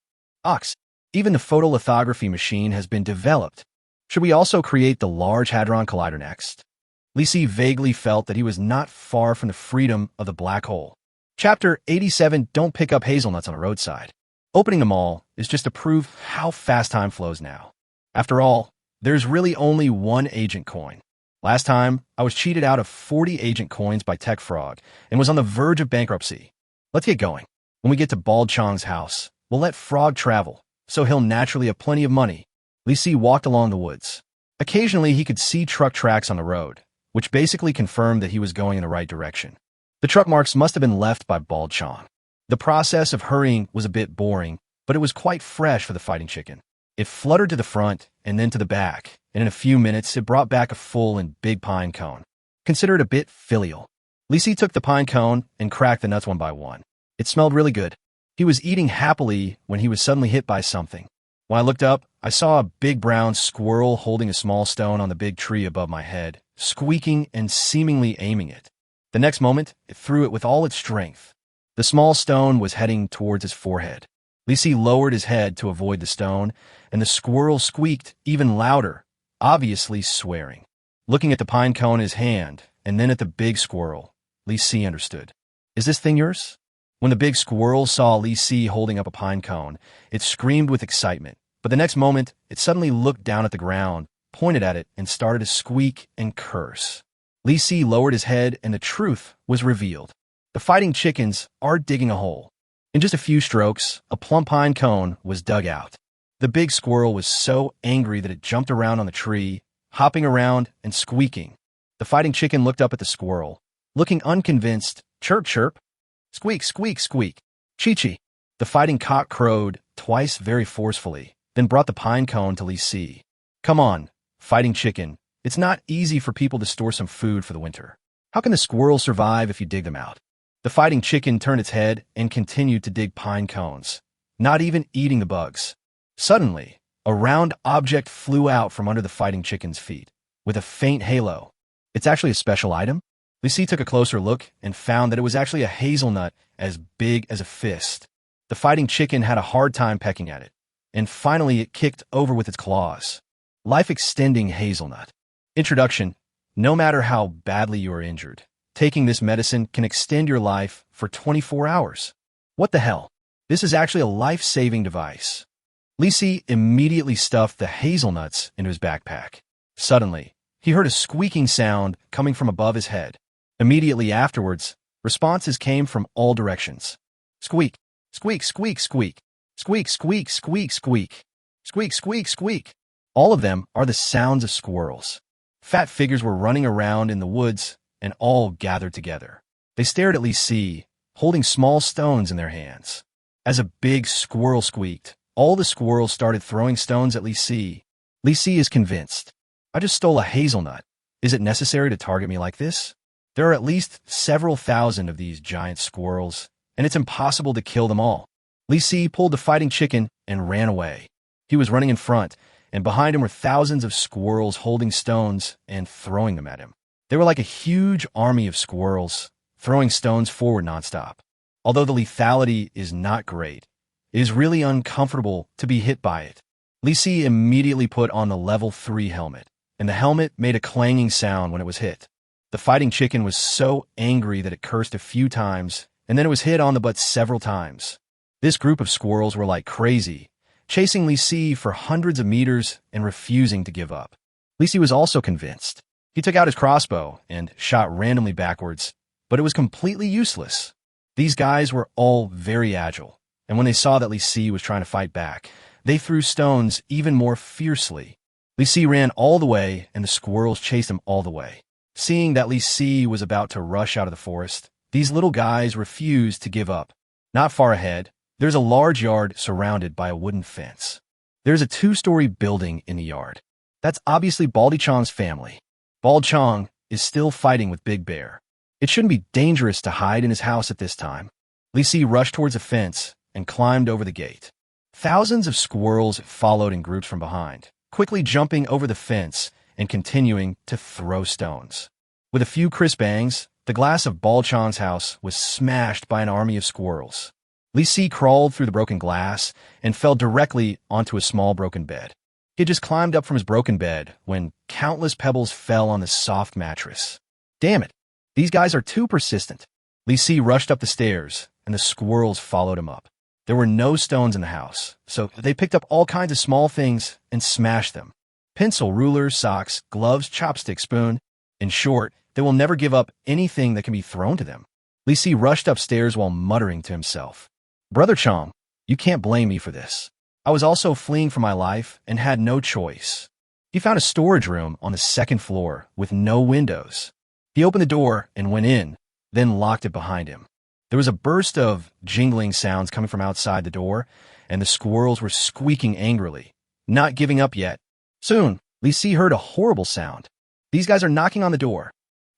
Ox. Even the photolithography machine has been developed. Should we also create the Large Hadron Collider next? Lisi vaguely felt that he was not far from the freedom of the black hole. Chapter 87. Don't pick up hazelnuts on the roadside. Opening them all is just to prove how fast time flows now. After all, there's really only one agent coin. Last time, I was cheated out of 40 agent coins by Tech Frog and was on the verge of bankruptcy. Let's get going. When we get to Bald Chong's house, we'll let Frog travel, so he'll naturally have plenty of money. Lisi walked along the woods. Occasionally, he could see truck tracks on the road, which basically confirmed that he was going in the right direction. The truck marks must have been left by Bald Chong. The process of hurrying was a bit boring, but it was quite fresh for the fighting chicken. It fluttered to the front and then to the back, and in a few minutes it brought back a full and big pine cone. Consider it a bit filial. Lisi took the pine cone and cracked the nuts one by one. It smelled really good. He was eating happily when he was suddenly hit by something. When I looked up, I saw a big brown squirrel holding a small stone on the big tree above my head, squeaking and seemingly aiming it. The next moment, it threw it with all its strength. The small stone was heading towards his forehead. Lisi lowered his head to avoid the stone, and the squirrel squeaked even louder, obviously swearing. Looking at the pine cone in his hand, and then at the big squirrel, Lisi understood. Is this thing yours? When the big squirrel saw Lisi holding up a pine cone, it screamed with excitement, but the next moment, it suddenly looked down at the ground, pointed at it, and started to squeak and curse. Lisi lowered his head, and the truth was revealed. The fighting chickens are digging a hole. In just a few strokes, a plump pine cone was dug out. The big squirrel was so angry that it jumped around on the tree, hopping around and squeaking. The fighting chicken looked up at the squirrel, looking unconvinced. Chirp, chirp. Squeak, squeak, squeak. Chi-chi. The fighting cock crowed twice very forcefully, then brought the pine cone to Lisi. Come on, fighting chicken. It's not easy for people to store some food for the winter. How can the squirrel survive if you dig them out? The fighting chicken turned its head and continued to dig pine cones, not even eating the bugs. Suddenly, a round object flew out from under the fighting chicken's feet, with a faint halo. It's actually a special item? Lisi took a closer look and found that it was actually a hazelnut as big as a fist. The fighting chicken had a hard time pecking at it, and finally it kicked over with its claws. Life-extending hazelnut. Introduction. No matter how badly you are injured, taking this medicine can extend your life for 24 hours. What the hell? This is actually a life-saving device. Lisi immediately stuffed the hazelnuts into his backpack. Suddenly, he heard a squeaking sound coming from above his head. Immediately afterwards, responses came from all directions. Squeak, squeak, squeak, squeak, squeak, squeak, squeak, squeak, squeak, squeak, squeak. All of them are the sounds of squirrels. Fat figures were running around in the woods and all gathered together. They stared at Lisi, holding small stones in their hands. As a big squirrel squeaked, all the squirrels started throwing stones at Lisi. Lisi is convinced. I just stole a hazelnut. Is it necessary to target me like this? There are at least several thousand of these giant squirrels, and it's impossible to kill them all. Lisi pulled the fighting chicken and ran away. He was running in front, and behind him were thousands of squirrels holding stones and throwing them at him. They were like a huge army of squirrels, throwing stones forward nonstop. Although the lethality is not great, it is really uncomfortable to be hit by it. Lisi immediately put on the level 3 helmet, and the helmet made a clanging sound when it was hit. The fighting chicken was so angry that it cursed a few times, and then it was hit on the butt several times. This group of squirrels were like crazy, chasing Lisi for hundreds of meters and refusing to give up. Lisi was also convinced. He took out his crossbow and shot randomly backwards, but it was completely useless. These guys were all very agile, and when they saw that Lisi was trying to fight back, they threw stones even more fiercely. Lisi ran all the way, and the squirrels chased him all the way. Seeing that Lisi was about to rush out of the forest, these little guys refused to give up. Not far ahead, there's a large yard surrounded by a wooden fence. There's a 2-story building in the yard. That's obviously Baldy Chong's family. Bald Chong is still fighting with Big Bear. It shouldn't be dangerous to hide in his house at this time. Lisi rushed towards the fence and climbed over the gate. Thousands of squirrels followed in groups from behind, quickly jumping over the fence and continuing to throw stones. With a few crisp bangs, The glass of Bal Chang's house was smashed by an army of squirrels. Li Si crawled through the broken glass and fell directly onto a small broken bed. He had just climbed up from his broken bed when countless pebbles fell on the soft mattress. Damn it, these guys are too persistent. Li Si rushed up the stairs, and the squirrels followed him up. There were no stones in the house, so they picked up all kinds of small things and smashed them. Pencil, rulers, socks, gloves, chopstick, spoon. In short, they will never give up anything that can be thrown to them. Li Si rushed upstairs while muttering to himself. Brother Chang, you can't blame me for this. I was also fleeing for my life and had no choice. He found a storage room on the second floor with no windows. He opened the door and went in, then locked it behind him. There was a burst of jingling sounds coming from outside the door, and the squirrels were squeaking angrily, not giving up yet. Soon, Li Si heard a horrible sound. These guys are knocking on the door.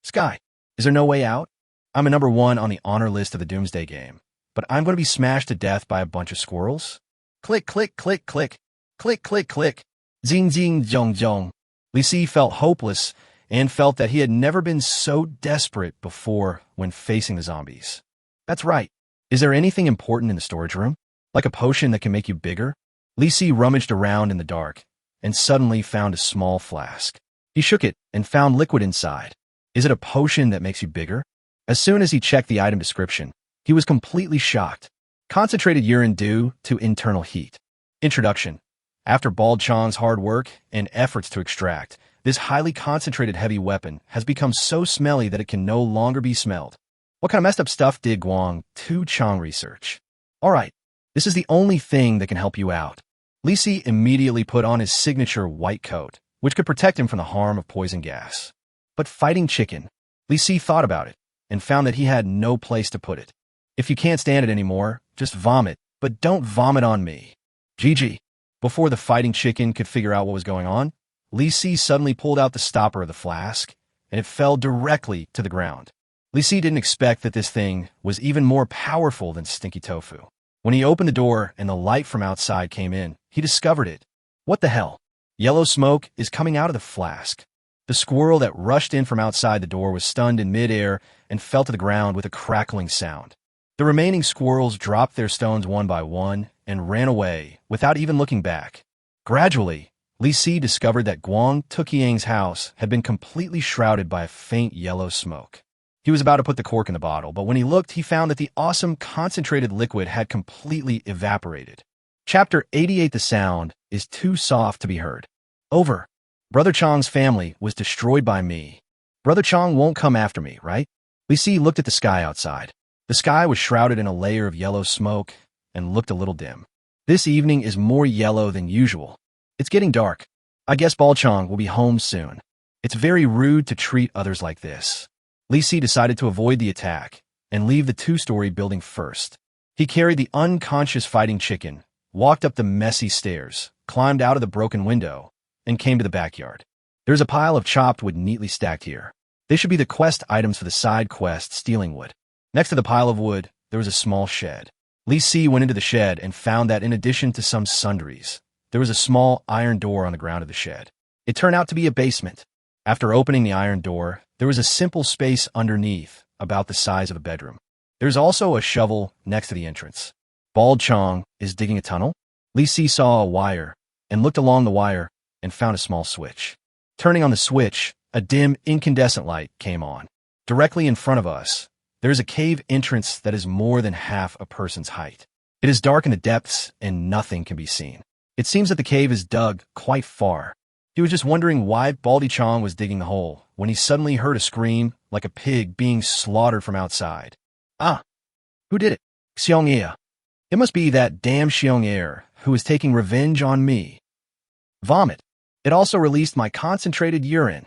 Sky, is there no way out? I'm a number 1 on the honor list of the Doomsday game, but I'm going to be smashed to death by a bunch of squirrels. Click, click, click, click. Click, click, click. Zing, zing, zhong, zhong. Li Si felt hopeless and felt that he had never been so desperate before when facing the zombies. That's right. Is there anything important in the storage room? Like a potion that can make you bigger? Li Si rummaged around in the dark and suddenly found a small flask. He shook it and found liquid inside. Is it a potion that makes you bigger? As soon as he checked the item description, he was completely shocked. Concentrated urine due to internal heat. Introduction. After Bal Chang's hard work and efforts to extract, this highly concentrated heavy weapon has become so smelly that it can no longer be smelled. What kind of messed up stuff did Guang Tu Chang research? Alright, this is the only thing that can help you out. Li Si immediately put on his signature white coat, which could protect him from the harm of poison gas. But fighting chicken, Li Si thought about it and found that he had no place to put it. If you can't stand it anymore, just vomit, but don't vomit on me. GG. Before the fighting chicken could figure out what was going on, Li Si suddenly pulled out the stopper of the flask, and it fell directly to the ground. Li Si didn't expect that this thing was even more powerful than stinky tofu. When he opened the door and the light from outside came in, he discovered it. What the hell? Yellow smoke is coming out of the flask. The squirrel that rushed in from outside the door was stunned in midair and fell to the ground with a crackling sound. The remaining squirrels dropped their stones one by one and ran away without even looking back. Gradually, Li Si discovered that Guang Tuqiang's house had been completely shrouded by a faint yellow smoke. He was about to put the cork in the bottle, but when he looked, he found that the awesome concentrated liquid had completely evaporated. Chapter 88. The sound is too soft to be heard. Over. Brother Chang's family was destroyed by me. Brother Chang won't come after me, right? Li Si looked at the sky outside. The sky was shrouded in a layer of yellow smoke and looked a little dim. This evening is more yellow than usual. It's getting dark. I guess Bal Chang will be home soon. It's very rude to treat others like this. Li Si decided to avoid the attack and leave the 2-story building first. He carried the unconscious fighting chicken, walked up the messy stairs, climbed out of the broken window, and came to the backyard. There's a pile of chopped wood neatly stacked here. They should be the quest items for the side quest, stealing wood. Next to the pile of wood, there was a small shed. Li Si went into the shed and found that in addition to some sundries, there was a small iron door on the ground of the shed. It turned out to be a basement. After opening the iron door, there was a simple space underneath, about the size of a bedroom. There's also a shovel next to the entrance. Bal Chang is digging a tunnel? Li Si saw a wire and looked along the wire and found a small switch. Turning on the switch, a dim incandescent light came on. Directly in front of us, there is a cave entrance that is more than half a person's height. It is dark in the depths and nothing can be seen. It seems that the cave is dug quite far. He was just wondering why Baldy Chang was digging the hole when he suddenly heard a scream like a pig being slaughtered from outside. Ah! Who did it? Xiong. It must be that damn Xiong who is taking revenge on me. Vomit. It also released my concentrated urine.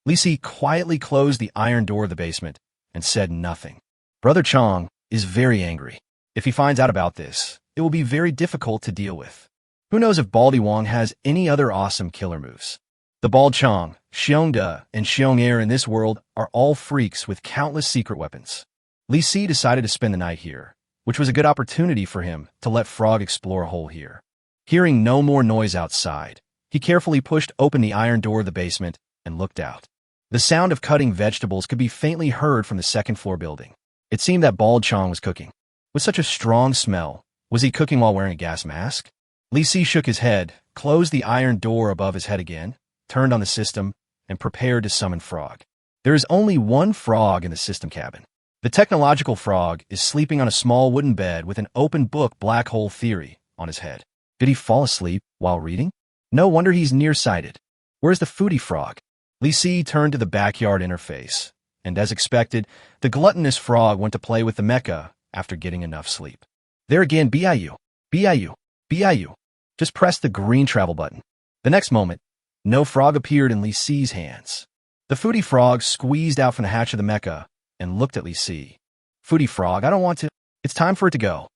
Li Si quietly closed the iron door of the basement and said nothing. Brother Chang is very angry. If he finds out about this, it will be very difficult to deal with. Who knows if Baldy Wong has any other awesome killer moves. The Bal Chang, Xiongda, and Xiong in this world are all freaks with countless secret weapons. Li Si decided to spend the night here, which was a good opportunity for him to let Frog explore a hole here. Hearing no more noise outside, he carefully pushed open the iron door of the basement and looked out. The sound of cutting vegetables could be faintly heard from the second-floor building. It seemed that Bald Chong was cooking. With such a strong smell, was he cooking while wearing a gas mask? Li Si shook his head, closed the iron door above his head again, turned on the system, and prepared to summon Frog. There is only one frog in the system cabin. The technological frog is sleeping on a small wooden bed with an open book Black Hole Theory on his head. Did he fall asleep while reading? No wonder he's nearsighted. Where's the foodie frog? Li Si turned to the backyard interface, and as expected, the gluttonous frog went to play with the mecha after getting enough sleep. There again, BIU, BIU, BIU. Just press the green travel button. The next moment, no frog appeared in Li Si's hands. The foodie frog squeezed out from the hatch of the mecha and looked at Li Si. Foodie frog, I don't want to. It's time for it to go.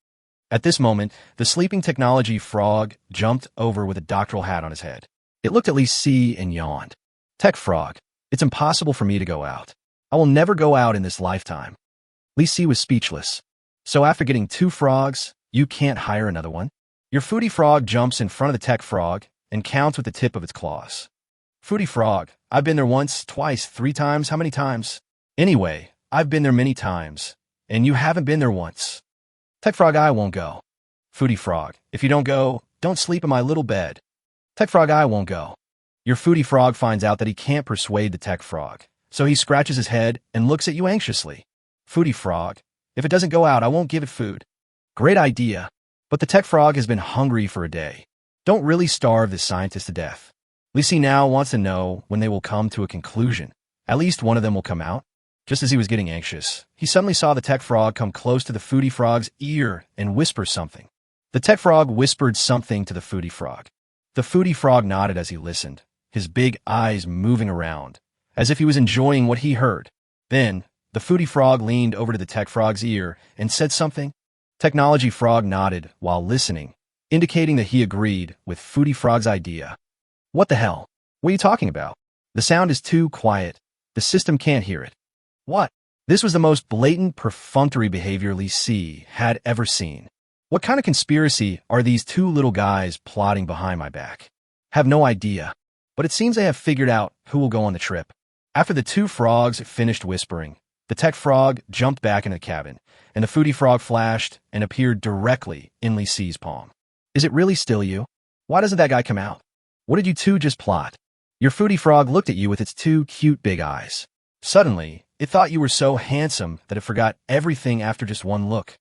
At this moment, the sleeping technology frog jumped over with a doctoral hat on his head. It looked at Li Si and yawned. Tech frog, it's impossible for me to go out. I will never go out in this lifetime. Li Si was speechless. So after getting 2 frogs, you can't hire another one? Your foodie frog jumps in front of the tech frog and counts with the tip of its claws. Foodie frog, I've been there once, twice, 3 times, how many times? Anyway, I've been there many times, and you haven't been there once. Tech frog, I won't go. Foodie frog, if you don't go, don't sleep in my little bed. Tech frog, I won't go. Your foodie frog finds out that he can't persuade the tech frog, so he scratches his head and looks at you anxiously. Foodie frog, if it doesn't go out, I won't give it food. Great idea, but the tech frog has been hungry for a day. Don't really starve this scientist to death. Li Si now wants to know when they will come to a conclusion. At least one of them will come out. Just as he was getting anxious, he suddenly saw the tech frog come close to the foodie frog's ear and whisper something. The tech frog whispered something to the foodie frog. The foodie frog nodded as he listened, his big eyes moving around, as if he was enjoying what he heard. Then, the foodie frog leaned over to the tech frog's ear and said something. Technology frog nodded while listening, indicating that he agreed with foodie frog's idea. What the hell? What are you talking about? The sound is too quiet. The system can't hear it. What? This was the most blatant, perfunctory behavior Li Si had ever seen. What kind of conspiracy are these 2 little guys plotting behind my back? Have no idea, but it seems they have figured out who will go on the trip. After the 2 frogs finished whispering, the tech frog jumped back into the cabin, and the foodie frog flashed and appeared directly in Li Si's palm. Is it really still you? Why doesn't that guy come out? What did you 2 just plot? Your foodie frog looked at you with its 2 cute big eyes. Suddenly, it thought you were so handsome that it forgot everything after just one look.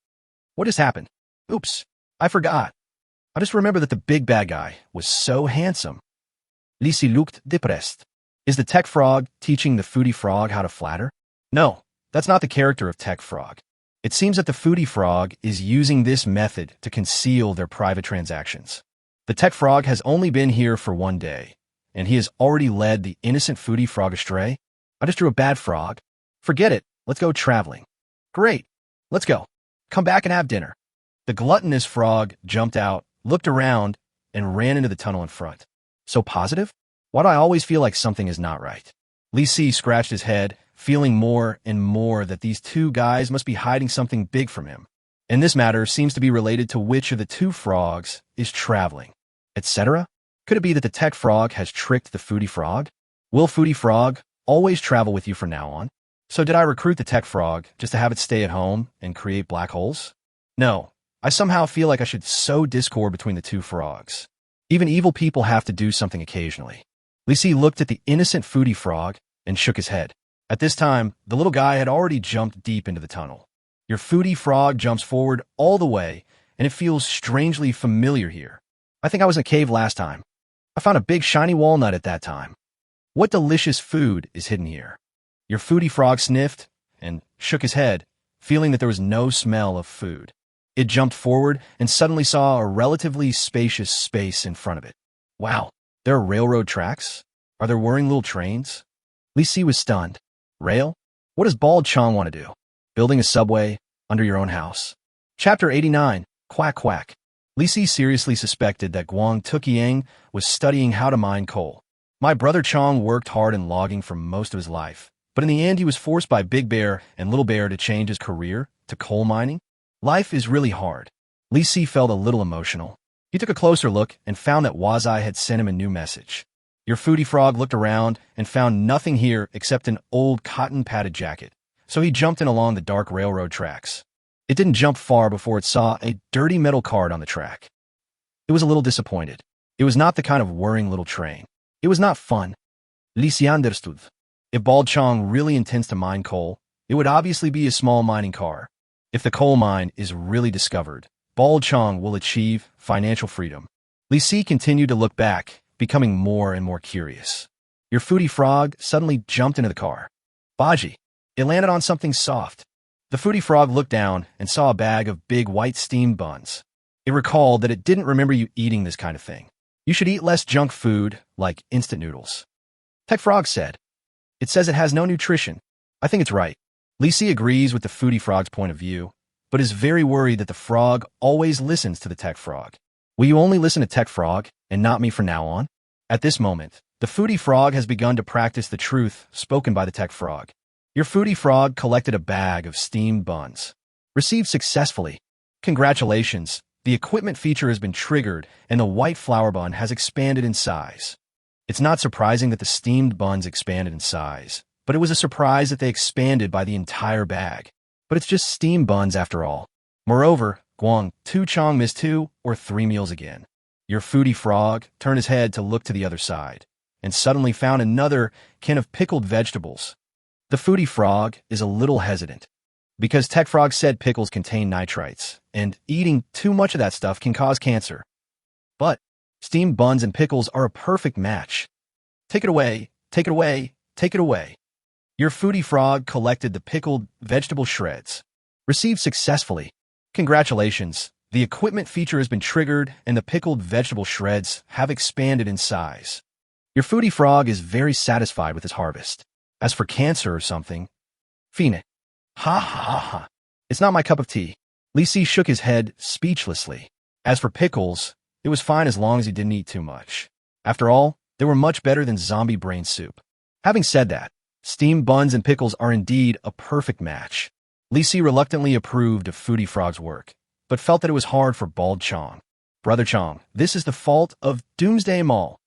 What just happened? Oops, I forgot. I just remember that the big bad guy was so handsome. Li Si looked depressed. Is the tech frog teaching the foodie frog how to flatter? No, that's not the character of tech frog. It seems that the foodie frog is using this method to conceal their private transactions. The tech frog has only been here for 1 day, and he has already led the innocent foodie frog astray. I just drew a bad frog. Forget it. Let's go traveling. Great. Let's go. Come back and have dinner. The gluttonous frog jumped out, looked around, and ran into the tunnel in front. So positive? Why do I always feel like something is not right? Li Si scratched his head, feeling more and more that these 2 guys must be hiding something big from him. And this matter seems to be related to which of the 2 frogs is traveling, etc. Could it be that the tech frog has tricked the foodie frog? Will foodie frog always travel with you from now on? So did I recruit the tech frog just to have it stay at home and create black holes? No, I somehow feel like I should sow discord between the 2 frogs. Even evil people have to do something occasionally. Li Si looked at the innocent foodie frog and shook his head. At this time, the little guy had already jumped deep into the tunnel. Your foodie frog jumps forward all the way, and it feels strangely familiar here. I think I was in a cave last time. I found a big shiny walnut at that time. What delicious food is hidden here? Your foodie frog sniffed and shook his head, feeling that there was no smell of food. It jumped forward and suddenly saw a relatively spacious space in front of it. Wow, there are railroad tracks? Are there whirring little trains? Li Si was stunned. Rail? What does Bald Chong want to do? Building a subway under your own house? Chapter 89, Quack Quack. Li Si seriously suspected that Guang Tukiang was studying how to mine coal. My brother Chong worked hard in logging for most of his life, but in the end he was forced by Big Bear and Little Bear to change his career to coal mining. Life is really hard. Li Si felt a little emotional. He took a closer look and found that Wazai had sent him a new message. Your foodie frog looked around and found nothing here except an old cotton-padded jacket, so he jumped in along the dark railroad tracks. It didn't jump far before it saw a dirty metal card on the track. It was a little disappointed. It was not the kind of whirring little train. It was not fun. Lisi understood. If Bald Chong really intends to mine coal, it would obviously be a small mining car. If the coal mine is really discovered, Bald Chong will achieve financial freedom. Lisi continued to look back, becoming more and more curious. Your foodie frog suddenly jumped into the car. Baji. It landed on something soft. The foodie frog looked down and saw a bag of big white steamed buns. It recalled that it didn't remember you eating this kind of thing. You should eat less junk food, like instant noodles. Tech Frog said. It says it has no nutrition. I think it's right. Lisi agrees with the foodie frog's point of view, but is very worried that the frog always listens to the Tech Frog. Will you only listen to Tech Frog and not me from now on? At this moment, the foodie frog has begun to practice the truth spoken by the Tech Frog. Your foodie frog collected a bag of steamed buns. Received successfully. Congratulations, the equipment feature has been triggered and the white flour bun has expanded in size. It's not surprising that the steamed buns expanded in size, but it was a surprise that they expanded by the entire bag. But it's just steamed buns after all. Moreover, Guang, Tu Chong missed 2 or 3 meals again. Your foodie frog turned his head to look to the other side, and suddenly found another can of pickled vegetables. The foodie frog is a little hesitant, because Tech Frog said pickles contain nitrites, and eating too much of that stuff can cause cancer. But steamed buns and pickles are a perfect match. Take it away, take it away, take it away. Your foodie frog collected the pickled vegetable shreds. Received successfully. Congratulations, the equipment feature has been triggered and the pickled vegetable shreds have expanded in size. Your foodie frog is very satisfied with his harvest. As for cancer or something, Fina. Ha ha ha ha. It's not my cup of tea. Lisi shook his head speechlessly. As for pickles, it was fine as long as he didn't eat too much. After all, they were much better than zombie brain soup. Having said that, steamed buns and pickles are indeed a perfect match. Lisi reluctantly approved of Foodie Frog's work, but felt that it was hard for Bald Chong. Brother Chong, this is the fault of Doomsday Mall.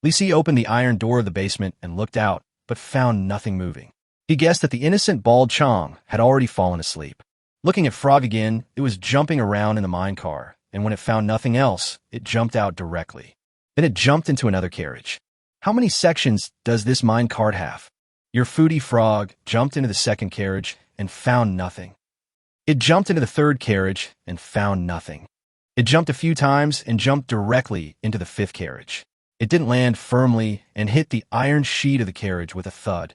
Lisi opened the iron door of the basement and looked out, but found nothing moving. He guessed that the innocent Bald Chong had already fallen asleep. Looking at Frog again, it was jumping around in the mine car, and when it found nothing else, it jumped out directly. Then it jumped into another carriage. How many sections does this mine cart have? Your foodie frog jumped into the second carriage and found nothing. It jumped into the third carriage and found nothing. It jumped a few times and jumped directly into the fifth carriage. It didn't land firmly and hit the iron sheet of the carriage with a thud.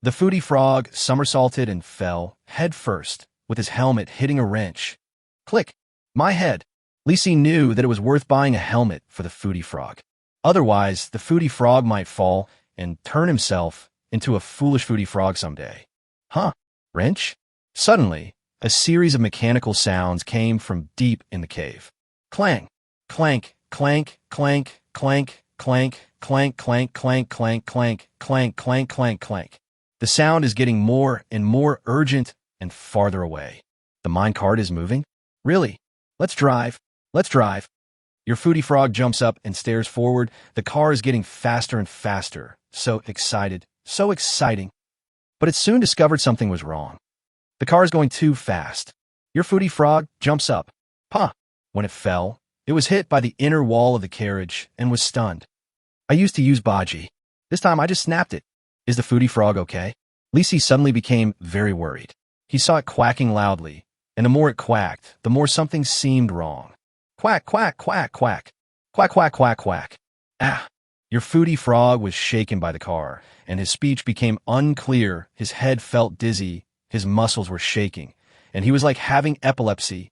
The foodie frog somersaulted and fell, head first, with his helmet hitting a wrench. Click! My head! Lisi knew that it was worth buying a helmet for the foodie frog. Otherwise, the foodie frog might fall and turn himself into a foolish foodie frog someday. Huh? Wrench? Suddenly, a series of mechanical sounds came from deep in the cave. Clang! Clank! Clank! Clank! Clank! Clank! Clank! Clank! Clank! Clank! Clank! Clank! Clank! Clank! Clank! The sound is getting more and more urgent and farther away. The minecart is moving? Really? Let's drive. Let's drive. Your foodie frog jumps up and stares forward. The car is getting faster and faster. So excited. So exciting. But it soon discovered something was wrong. The car is going too fast. Your foodie frog jumps up. Pah! When it fell, it was hit by the inner wall of the carriage and was stunned. I used to use Baji. This time I just snapped it. Is the foodie frog okay? Lisi suddenly became very worried. He saw it quacking loudly, and the more it quacked, the more something seemed wrong. Quack, quack, quack, quack. Quack, quack, quack, quack. Ah! Your foodie frog was shaken by the car, and his speech became unclear. His head felt dizzy, his muscles were shaking, and he was like having epilepsy.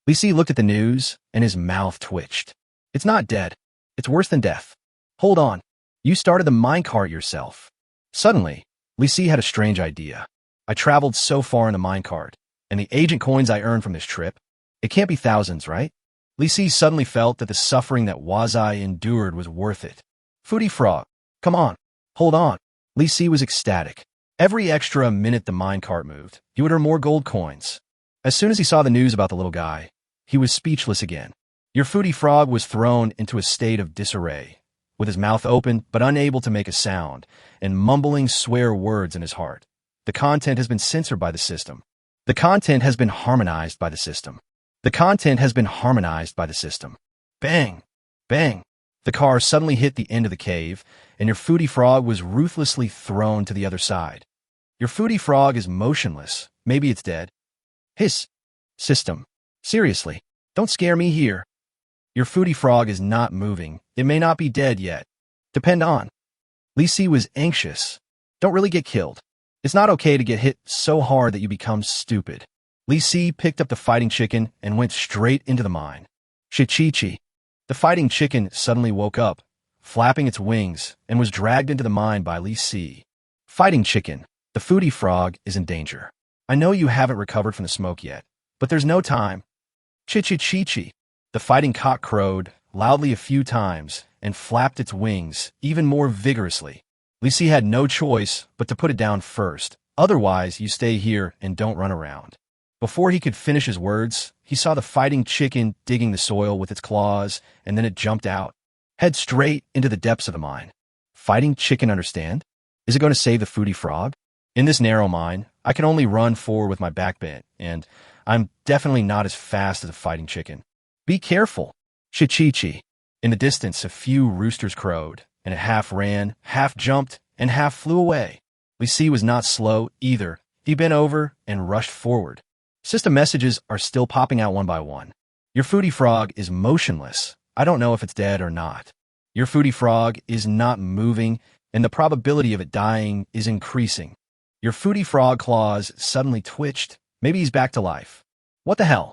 Lisi looked at the news, and his mouth twitched. It's not dead. It's worse than death. Hold on. You started the minecart yourself. Suddenly, Lisi had a strange idea. I traveled so far in the minecart, and the agent coins I earned from this trip, it can't be thousands, right? Lisi suddenly felt that the suffering that Wazai endured was worth it. Foodie frog, come on, hold on. Lisi was ecstatic. Every extra minute the minecart moved, he would earn more gold coins. As soon as he saw the news about the little guy, he was speechless again. Your foodie frog was thrown into a state of disarray. with his mouth open but unable to make a sound, and mumbling swear words in his heart. The content has been censored by the system. The content has been harmonized by the system. The content has been harmonized by the system. Bang! Bang! The car suddenly hit the end of the cave, and your foodie frog was ruthlessly thrown to the other side. Your foodie frog is motionless. Maybe it's dead. Hiss! System. Seriously, don't scare me here. Your foodie frog is not moving. It may not be dead yet. Depend on. Lisi was anxious. Don't really get killed. It's not okay to get hit so hard that you become stupid. Lisi picked up the fighting chicken and went straight into the mine. Shichichi. The fighting chicken suddenly woke up, flapping its wings, and was dragged into the mine by Lisi. Fighting chicken, the foodie frog is in danger. I know you haven't recovered from the smoke yet, but there's no time. Chichichichi. The fighting cock crowed loudly a few times and flapped its wings even more vigorously. Lisi had no choice but to put it down first. Otherwise, you stay here and don't run around. Before he could finish his words, he saw the fighting chicken digging the soil with its claws, and then it jumped out, head straight into the depths of the mine. Fighting chicken understand? Is it going to save the foodie frog? In this narrow mine, I can only run forward with my back bent, and I'm definitely not as fast as a fighting chicken. Be careful. Shichichi. In the distance, a few roosters crowed, and it half ran, half jumped, and half flew away. Lisi was not slow either. He bent over and rushed forward. System messages are still popping out one by one. Your foodie frog is motionless. I don't know if it's dead or not. Your foodie frog is not moving, and the probability of it dying is increasing. Your foodie frog claws suddenly twitched. Maybe he's back to life. What the hell?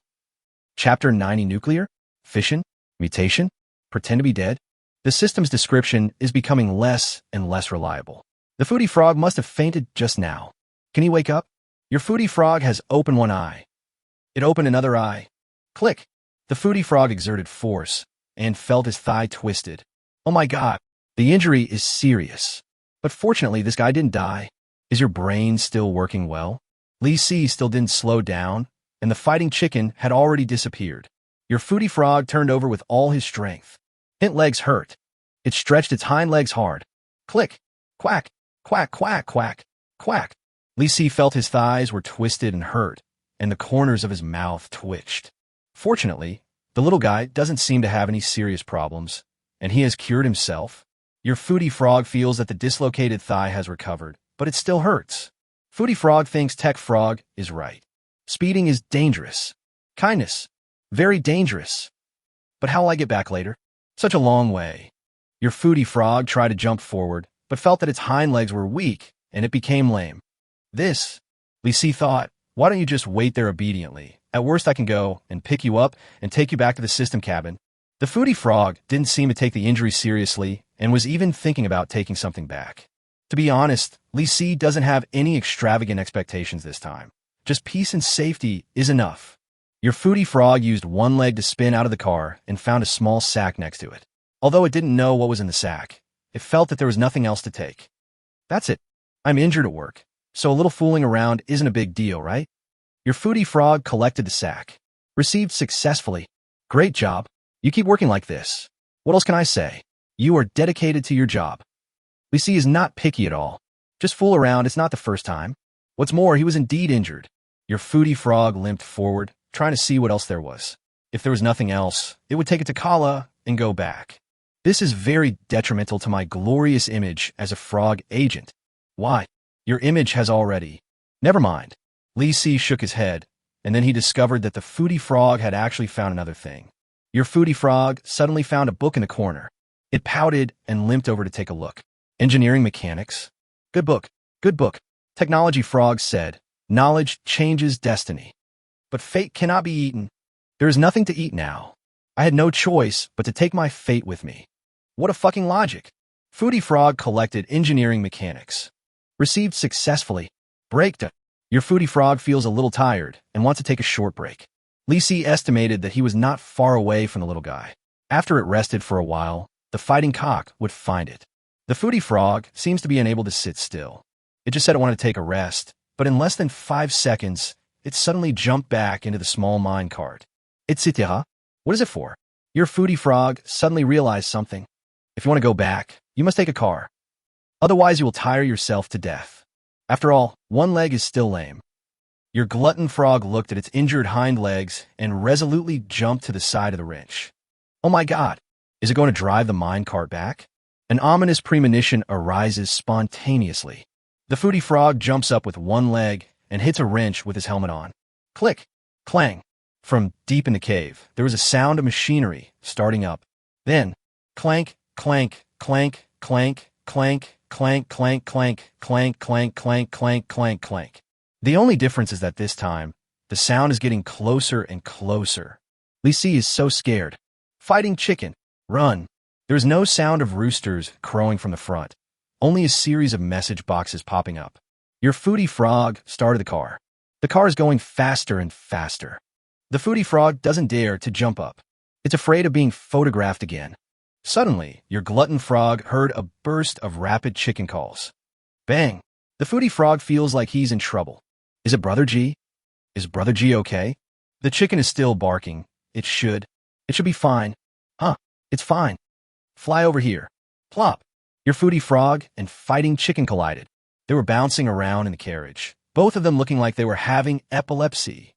Chapter 90 Nuclear? Fission? Mutation? Pretend to be dead? The system's description is becoming less and less reliable. The foodie frog must have fainted just now. Can he wake up? Your foodie frog has opened one eye. It opened another eye. Click. The foodie frog exerted force and felt his thigh twisted. Oh my god, the injury is serious. But fortunately, this guy didn't die. Is your brain still working well? Lisi still didn't slow down, and the fighting chicken had already disappeared. Your foodie frog turned over with all his strength. Its legs hurt. It stretched its hind legs hard. Click. Quack. Quack, quack, quack, quack. Lisi felt his thighs were twisted and hurt, and the corners of his mouth twitched. Fortunately, the little guy doesn't seem to have any serious problems, and he has cured himself. Your foodie frog feels that the dislocated thigh has recovered, but it still hurts. Foodie frog thinks Tech Frog is right. Speeding is dangerous. Kindness, very dangerous. But how will I get back later? Such a long way. Your foodie frog tried to jump forward, but felt that its hind legs were weak, and it became lame. This, Lisi thought, why don't you just wait there obediently? At worst I can go and pick you up and take you back to the system cabin. The foodie frog didn't seem to take the injury seriously and was even thinking about taking something back. To be honest, Lisi doesn't have any extravagant expectations this time. Just peace and safety is enough. Your foodie frog used one leg to spin out of the car and found a small sack next to it. Although it didn't know what was in the sack, it felt that there was nothing else to take. That's it. I'm injured at work, so a little fooling around isn't a big deal, right? Your foodie frog collected the sack. Received successfully. Great job. You keep working like this. What else can I say? You are dedicated to your job. Lisi is not picky at all. Just fool around, it's not the first time. What's more, he was indeed injured. Your foodie frog limped forward, trying to see what else there was. If there was nothing else, it would take it to Kala and go back. This is very detrimental to my glorious image as a frog agent. Why? Your image has already. Never mind. Lisi shook his head, and then he discovered that the foodie frog had actually found another thing. Your foodie frog suddenly found a book in the corner. It pouted and limped over to take a look. Engineering Mechanics. Good book. Good book. Technology Frog said, knowledge changes destiny. But fate cannot be eaten. There is nothing to eat now. I had no choice but to take my fate with me. What a fucking logic. Foodie Frog collected Engineering Mechanics. Received successfully. Break. Your foodie frog feels a little tired and wants to take a short break. Lisi estimated that he was not far away from the little guy. After it rested for a while, the fighting cock would find it. The foodie frog seems to be unable to sit still. It just said it wanted to take a rest, but in less than 5 seconds, it suddenly jumped back into the small mine cart. Etc. What is it for? Your foodie frog suddenly realized something. If you want to go back, you must take a car. Otherwise, you will tire yourself to death. After all, one leg is still lame. Your glutton frog looked at its injured hind legs and resolutely jumped to the side of the wrench. Oh my God, is it going to drive the minecart back? An ominous premonition arises spontaneously. The foodie frog jumps up with one leg and hits a wrench with his helmet on. Click, clang. From deep in the cave, there was a sound of machinery starting up. Then, clank, clank, clank, clank, clank, clank, clank, clank, clank, clank, clank, clank, clank, clank. The only difference is that this time, the sound is getting closer and closer. Lisi is so scared. Fighting chicken. Run. There is no sound of roosters crowing from the front. Only a series of message boxes popping up. Your foodie frog started the car. The car is going faster and faster. The foodie frog doesn't dare to jump up. It's afraid of being photographed again. Suddenly, your glutton frog heard a burst of rapid chicken calls. Bang! The foodie frog feels like he's in trouble. Is it Brother G? Is Brother G okay? The chicken is still barking. It should be fine. Huh, it's fine. Fly over here. Plop. Your foodie frog and fighting chicken collided. They were bouncing around in the carriage, both of them looking like they were having epilepsy.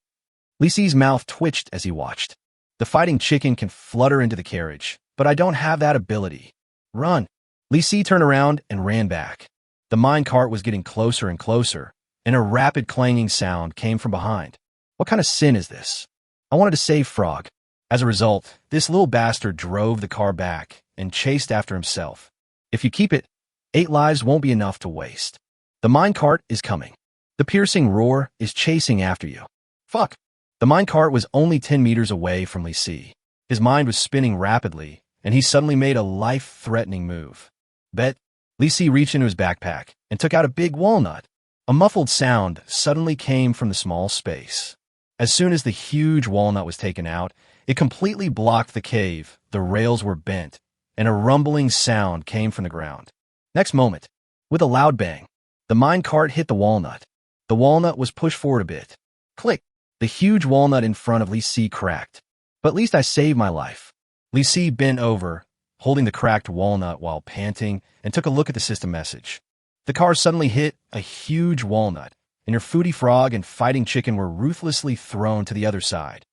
Lisi's mouth twitched as he watched. The fighting chicken can flutter into the carriage, but I don't have that ability. Run. Lisi turned around and ran back. The minecart was getting closer and closer, and a rapid clanging sound came from behind. What kind of sin is this? I wanted to save Frog. As a result, this little bastard drove the car back and chased after himself. If you keep it, 8 lives won't be enough to waste. The minecart is coming. The piercing roar is chasing after you. Fuck. The minecart was only 10 meters away from Lisi. His mind was spinning rapidly, and he suddenly made a life-threatening move. Bet. Lisi reached into his backpack and took out a big walnut. A muffled sound suddenly came from the small space. As soon as the huge walnut was taken out, it completely blocked the cave, the rails were bent, and a rumbling sound came from the ground. Next moment, with a loud bang, the minecart hit the walnut. The walnut was pushed forward a bit. Click! The huge walnut in front of Lisi cracked. But at least I saved my life. Lisi bent over, holding the cracked walnut while panting, and took a look at the system message. The car suddenly hit a huge walnut, and your foodie frog and fighting chicken were ruthlessly thrown to the other side.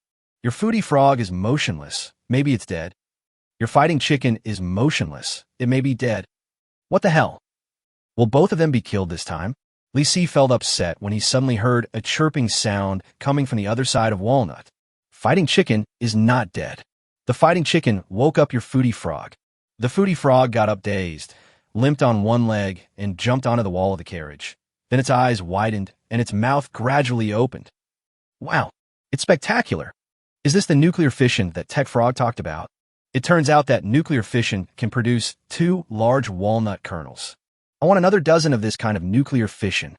Your foodie frog is motionless. Maybe it's dead. Your fighting chicken is motionless. It may be dead. What the hell? Will both of them be killed this time? Lisi felt upset when he suddenly heard a chirping sound coming from the other side of Walnut. Fighting chicken is not dead. The fighting chicken woke up your foodie frog. The foodie frog got up dazed, limped on one leg, and jumped onto the wall of the carriage. Then its eyes widened, and its mouth gradually opened. Wow, it's spectacular. Is this the nuclear fission that Tech Frog talked about? It turns out that nuclear fission can produce 2 large walnut kernels. I want another dozen of this kind of nuclear fission.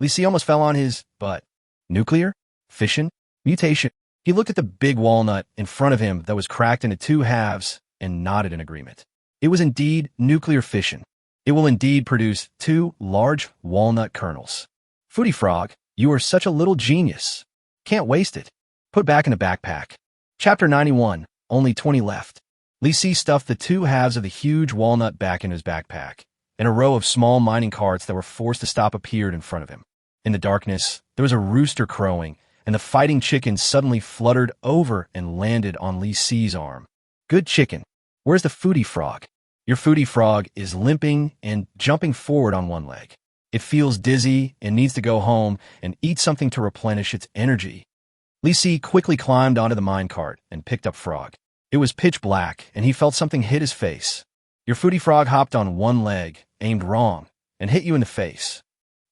Lisi almost fell on his butt. Nuclear? Fission? Mutation? He looked at the big walnut in front of him that was cracked into 2 halves and nodded in agreement. It was indeed nuclear fission. It will indeed produce 2 large walnut kernels. Foodie Frog, you are such a little genius. Can't waste it. Put back in the backpack. Chapter 91, only 20 left. Lisi stuffed the 2 halves of the huge walnut back into his backpack, and a row of small mining carts that were forced to stop appeared in front of him. In the darkness, there was a rooster crowing, and the fighting chicken suddenly fluttered over and landed on Lisi's arm. Good chicken. Where's the foodie frog? Your foodie frog is limping and jumping forward on one leg. It feels dizzy and needs to go home and eat something to replenish its energy. Lisi quickly climbed onto the minecart and picked up Frog. It was pitch black, and he felt something hit his face. Your foodie frog hopped on one leg, aimed wrong, and hit you in the face.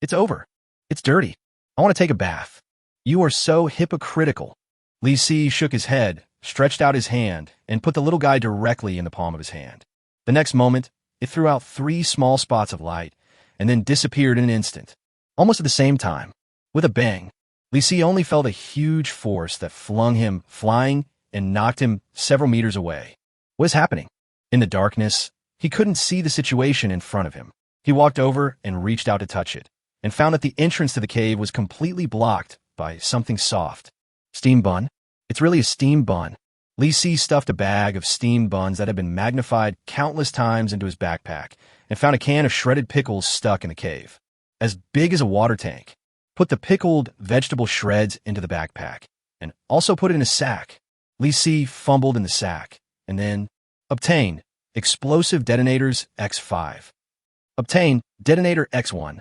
It's over. It's dirty. I want to take a bath. You are so hypocritical. Lisi shook his head, stretched out his hand, and put the little guy directly in the palm of his hand. The next moment, it threw out 3 small spots of light, and then disappeared in an instant. Almost at the same time, with a bang, Lisi only felt a huge force that flung him flying and knocked him several meters away. What is happening? In the darkness, he couldn't see the situation in front of him. He walked over and reached out to touch it, and found that the entrance to the cave was completely blocked by something soft. Steam bun? It's really a steam bun. Li Si stuffed a bag of steamed buns that had been magnified countless times into his backpack and found a can of shredded pickles stuck in a cave, as big as a water tank. Put the pickled vegetable shreds into the backpack and also put it in a sack. Li Si fumbled in the sack and then obtained explosive detonators X5. Obtain detonator X1.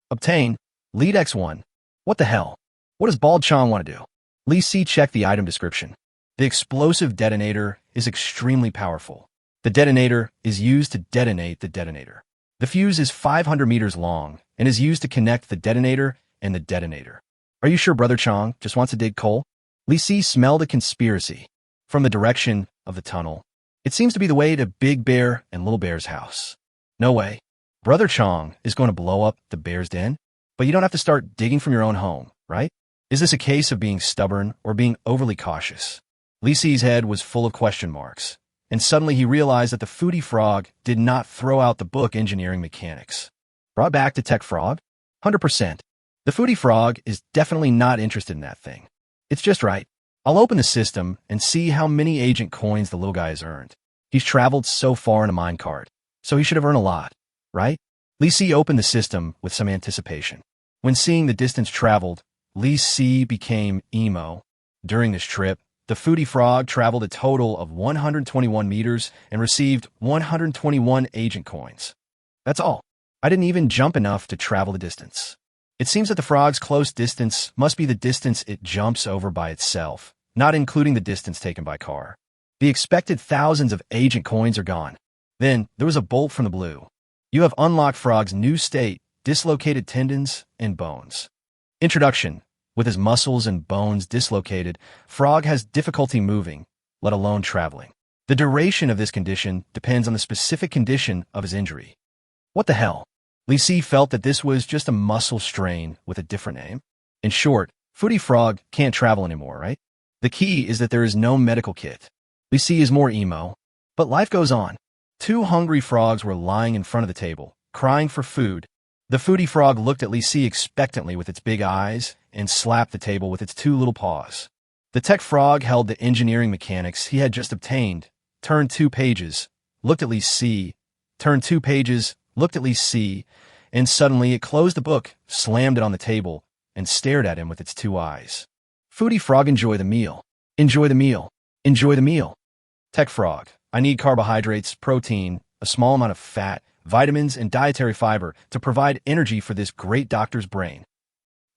Obtain lead X1. What the hell? What does Bald Chong want to do? Li Si checked the item description. The explosive detonator is extremely powerful. The detonator is used to detonate the detonator. The fuse is 500 meters long and is used to connect the detonator and the detonator. Are you sure Brother Chong just wants to dig coal? Li Si smelled a conspiracy from the direction of the tunnel. It seems to be the way to Big Bear and Little Bear's house. No way. Brother Chong is going to blow up the bear's den, but you don't have to start digging from your own home, right? Is this a case of being stubborn or being overly cautious? Li Si's head was full of question marks, and suddenly he realized that the Foodie Frog did not throw out the book Engineering Mechanics. Brought back to Tech Frog? 100%. The Foodie Frog is definitely not interested in that thing. It's just right. I'll open the system and see how many agent coins the little guy has earned. He's traveled so far in a minecart, so he should have earned a lot, right? Li Si opened the system with some anticipation. When seeing the distance traveled, Li Si became emo. During this trip, the Foodie Frog traveled a total of 121 meters and received 121 agent coins. That's all. I didn't even jump enough to travel the distance. It seems that the frog's close distance must be the distance it jumps over by itself, not including the distance taken by car. The expected thousands of agent coins are gone. Then there was a bolt from the blue. You have unlocked Frog's new state, dislocated tendons and bones. Introduction. With his muscles and bones dislocated, Frog has difficulty moving, let alone traveling. The duration of this condition depends on the specific condition of his injury. What the hell? Li Si felt that this was just a muscle strain with a different name. In short, Foodie Frog can't travel anymore, right? The key is that there is no medical kit. Li Si is more emo, but life goes on. Two hungry frogs were lying in front of the table, crying for food. The Foodie Frog looked at Li Si expectantly with its big eyes and slapped the table with its two little paws. The Tech Frog held the engineering mechanics he had just obtained, turned 2 pages, looked at Li Si, turned 2 pages, looked at Li Si, and suddenly it closed the book, slammed it on the table, and stared at him with its 2 eyes. Foodie Frog, enjoy the meal. Enjoy the meal. Enjoy the meal. Tech Frog, I need carbohydrates, protein, a small amount of fat, vitamins, and dietary fiber to provide energy for this great doctor's brain.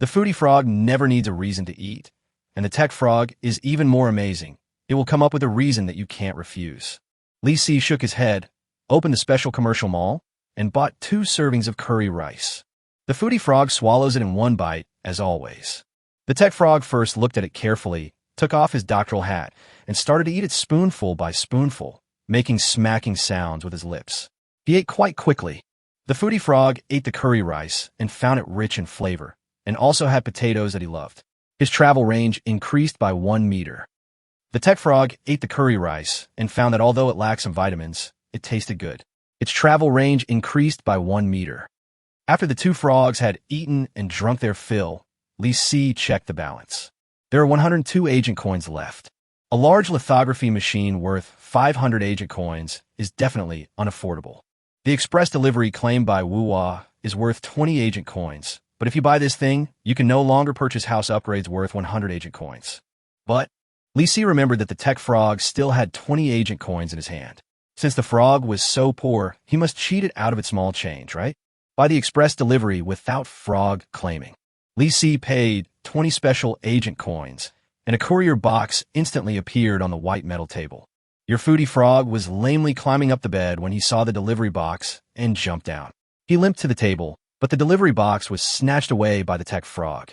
The Foodie Frog never needs a reason to eat, and the Tech Frog is even more amazing. It will come up with a reason that you can't refuse. Li Si shook his head, opened the special commercial mall, and bought 2 servings of curry rice. The Foodie Frog swallows it in 1 bite, as always. The Tech Frog first looked at it carefully, took off his doctoral hat, and started to eat it spoonful by spoonful, making smacking sounds with his lips. He ate quite quickly. The Foodie Frog ate the curry rice and found it rich in flavor, and also had potatoes that he loved. His travel range increased by 1 meter. The Tech Frog ate the curry rice and found that although it lacked some vitamins, it tasted good. Its travel range increased by 1 meter. After the 2 frogs had eaten and drunk their fill, Li Si checked the balance. There are 102 agent coins left. A large lithography machine worth 500 agent coins is definitely unaffordable. The express delivery claimed by Wuwa is worth 20 agent coins, but if you buy this thing, you can no longer purchase house upgrades worth 100 agent coins. But Li Si remembered that the Tech Frog still had 20 agent coins in his hand. Since the frog was so poor, he must cheat it out of its small change, right? Buy the express delivery without Frog claiming. Li Si paid 20 special agent coins, and a courier box instantly appeared on the white metal table. Your Foodie Frog was lamely climbing up the bed when he saw the delivery box and jumped down. He limped to the table, but the delivery box was snatched away by the Tech Frog.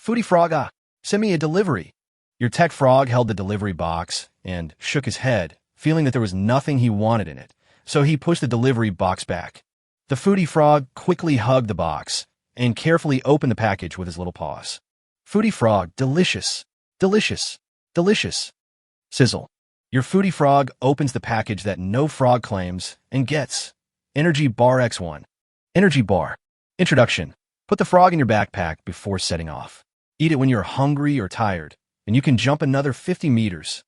Foodie Frog, send me a delivery. Your Tech Frog held the delivery box and shook his head, feeling that there was nothing he wanted in it, so he pushed the delivery box back. The Foodie Frog quickly hugged the box and carefully opened the package with his little paws. Foodie Frog, delicious, delicious, delicious. Sizzle. Your Foodie Frog opens the package that no frog claims and gets Energy Bar X1. Energy Bar. Introduction. Put the frog in your backpack before setting off. Eat it when you're hungry or tired, and you can jump another 50 meters.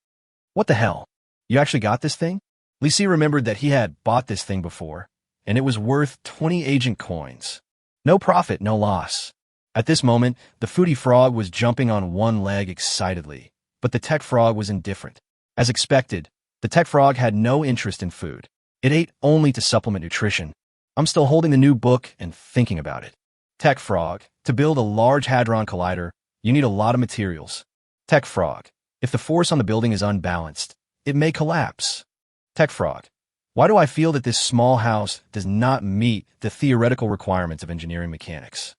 What the hell? You actually got this thing? Li Si remembered that he had bought this thing before, and it was worth 20 agent coins. No profit, no loss. At this moment, the foodie frog was jumping on one leg excitedly, but the tech frog was indifferent. As expected, the tech frog had no interest in food. It ate only to supplement nutrition. I'm still holding the new book and thinking about it. Tech frog, to build a large hadron collider, you need a lot of materials. Tech frog, if the force on the building is unbalanced, it may collapse. Tech frog, why do I feel that this small house does not meet the theoretical requirements of engineering mechanics?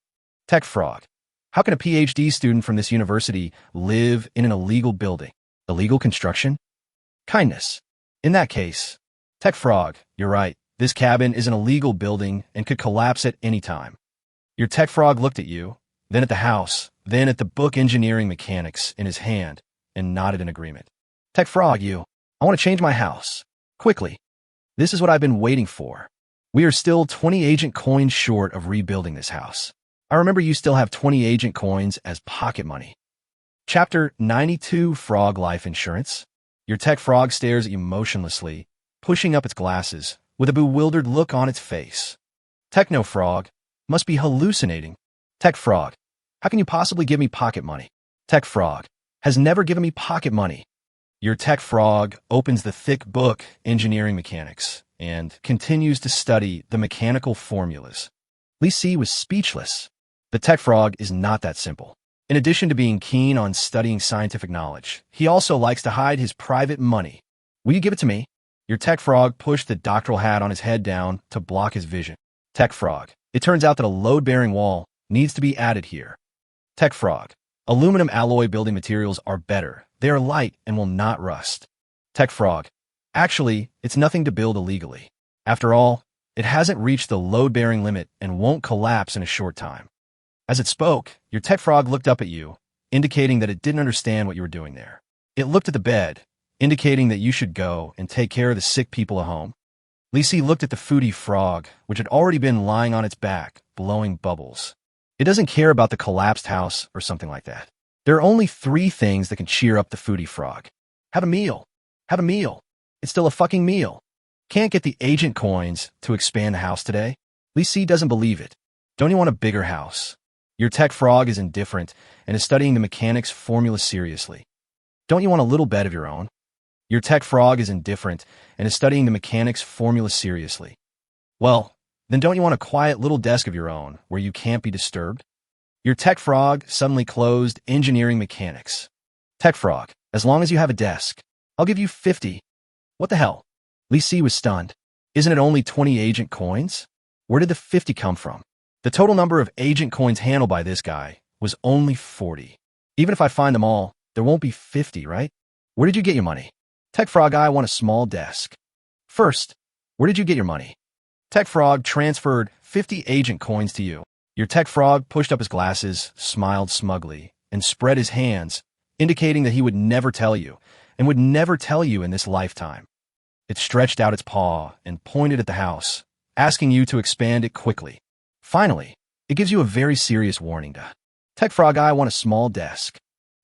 Tech frog, how can a PhD student from this university live in an illegal building? Illegal construction? Kindness. In that case, Tech frog, you're right. This cabin is an illegal building and could collapse at any time. Your tech frog looked at you, then at the house, then at the book Engineering Mechanics in his hand, and nodded in agreement. Tech frog, I want to change my house. Quickly. This is what I've been waiting for. We are still 20 agent coins short of rebuilding this house. I remember you still have 20 agent coins as pocket money. Chapter 92, Frog Life Insurance. Your tech frog stares at you motionlessly, pushing up its glasses, with a bewildered look on its face. Techno frog, must be hallucinating. Tech frog, how can you possibly give me pocket money? Tech frog, has never given me pocket money. Your tech frog opens the thick book, Engineering Mechanics, and continues to study the mechanical formulas. Li Si was speechless. The tech frog is not that simple. In addition to being keen on studying scientific knowledge, he also likes to hide his private money. Will you give it to me? Your tech frog pushed the doctoral hat on his head down to block his vision. Tech frog, it turns out that a load-bearing wall needs to be added here. Tech frog, aluminum alloy building materials are better. They are light and will not rust. Tech frog, actually, it's nothing to build illegally. After all, it hasn't reached the load-bearing limit and won't collapse in a short time. As it spoke, your tech frog looked up at you, indicating that it didn't understand what you were doing there. It looked at the bed, indicating that you should go and take care of the sick people at home. Li Si looked at the foodie frog, which had already been lying on its back, blowing bubbles. It doesn't care about the collapsed house or something like that. There are only 3 things that can cheer up the foodie frog. Have a meal. Have a meal. It's still a fucking meal. Can't get the agent coins to expand the house today? Li Si doesn't believe it. Don't you want a bigger house? Your tech frog is indifferent and is studying the mechanics formula seriously. Don't you want a little bed of your own? Your tech frog is indifferent and is studying the mechanics formula seriously. Well, then don't you want a quiet little desk of your own where you can't be disturbed? Your tech frog suddenly closed Engineering Mechanics. Tech frog, as long as you have a desk, I'll give you 50. What the hell? Li Si was stunned. Isn't it only 20 agent coins? Where did the 50 come from? The total number of agent coins handled by this guy was only 40. Even if I find them all, there won't be 50, right? Where did you get your money? Tech frog, I want a small desk. First, where did you get your money? Tech frog transferred 50 agent coins to you. Your tech frog pushed up his glasses, smiled smugly, and spread his hands, indicating that he would never tell you, and would never tell you in this lifetime. It stretched out its paw and pointed at the house, asking you to expand it quickly. Finally, it gives you a very serious warning to. Tech frog, I want a small desk.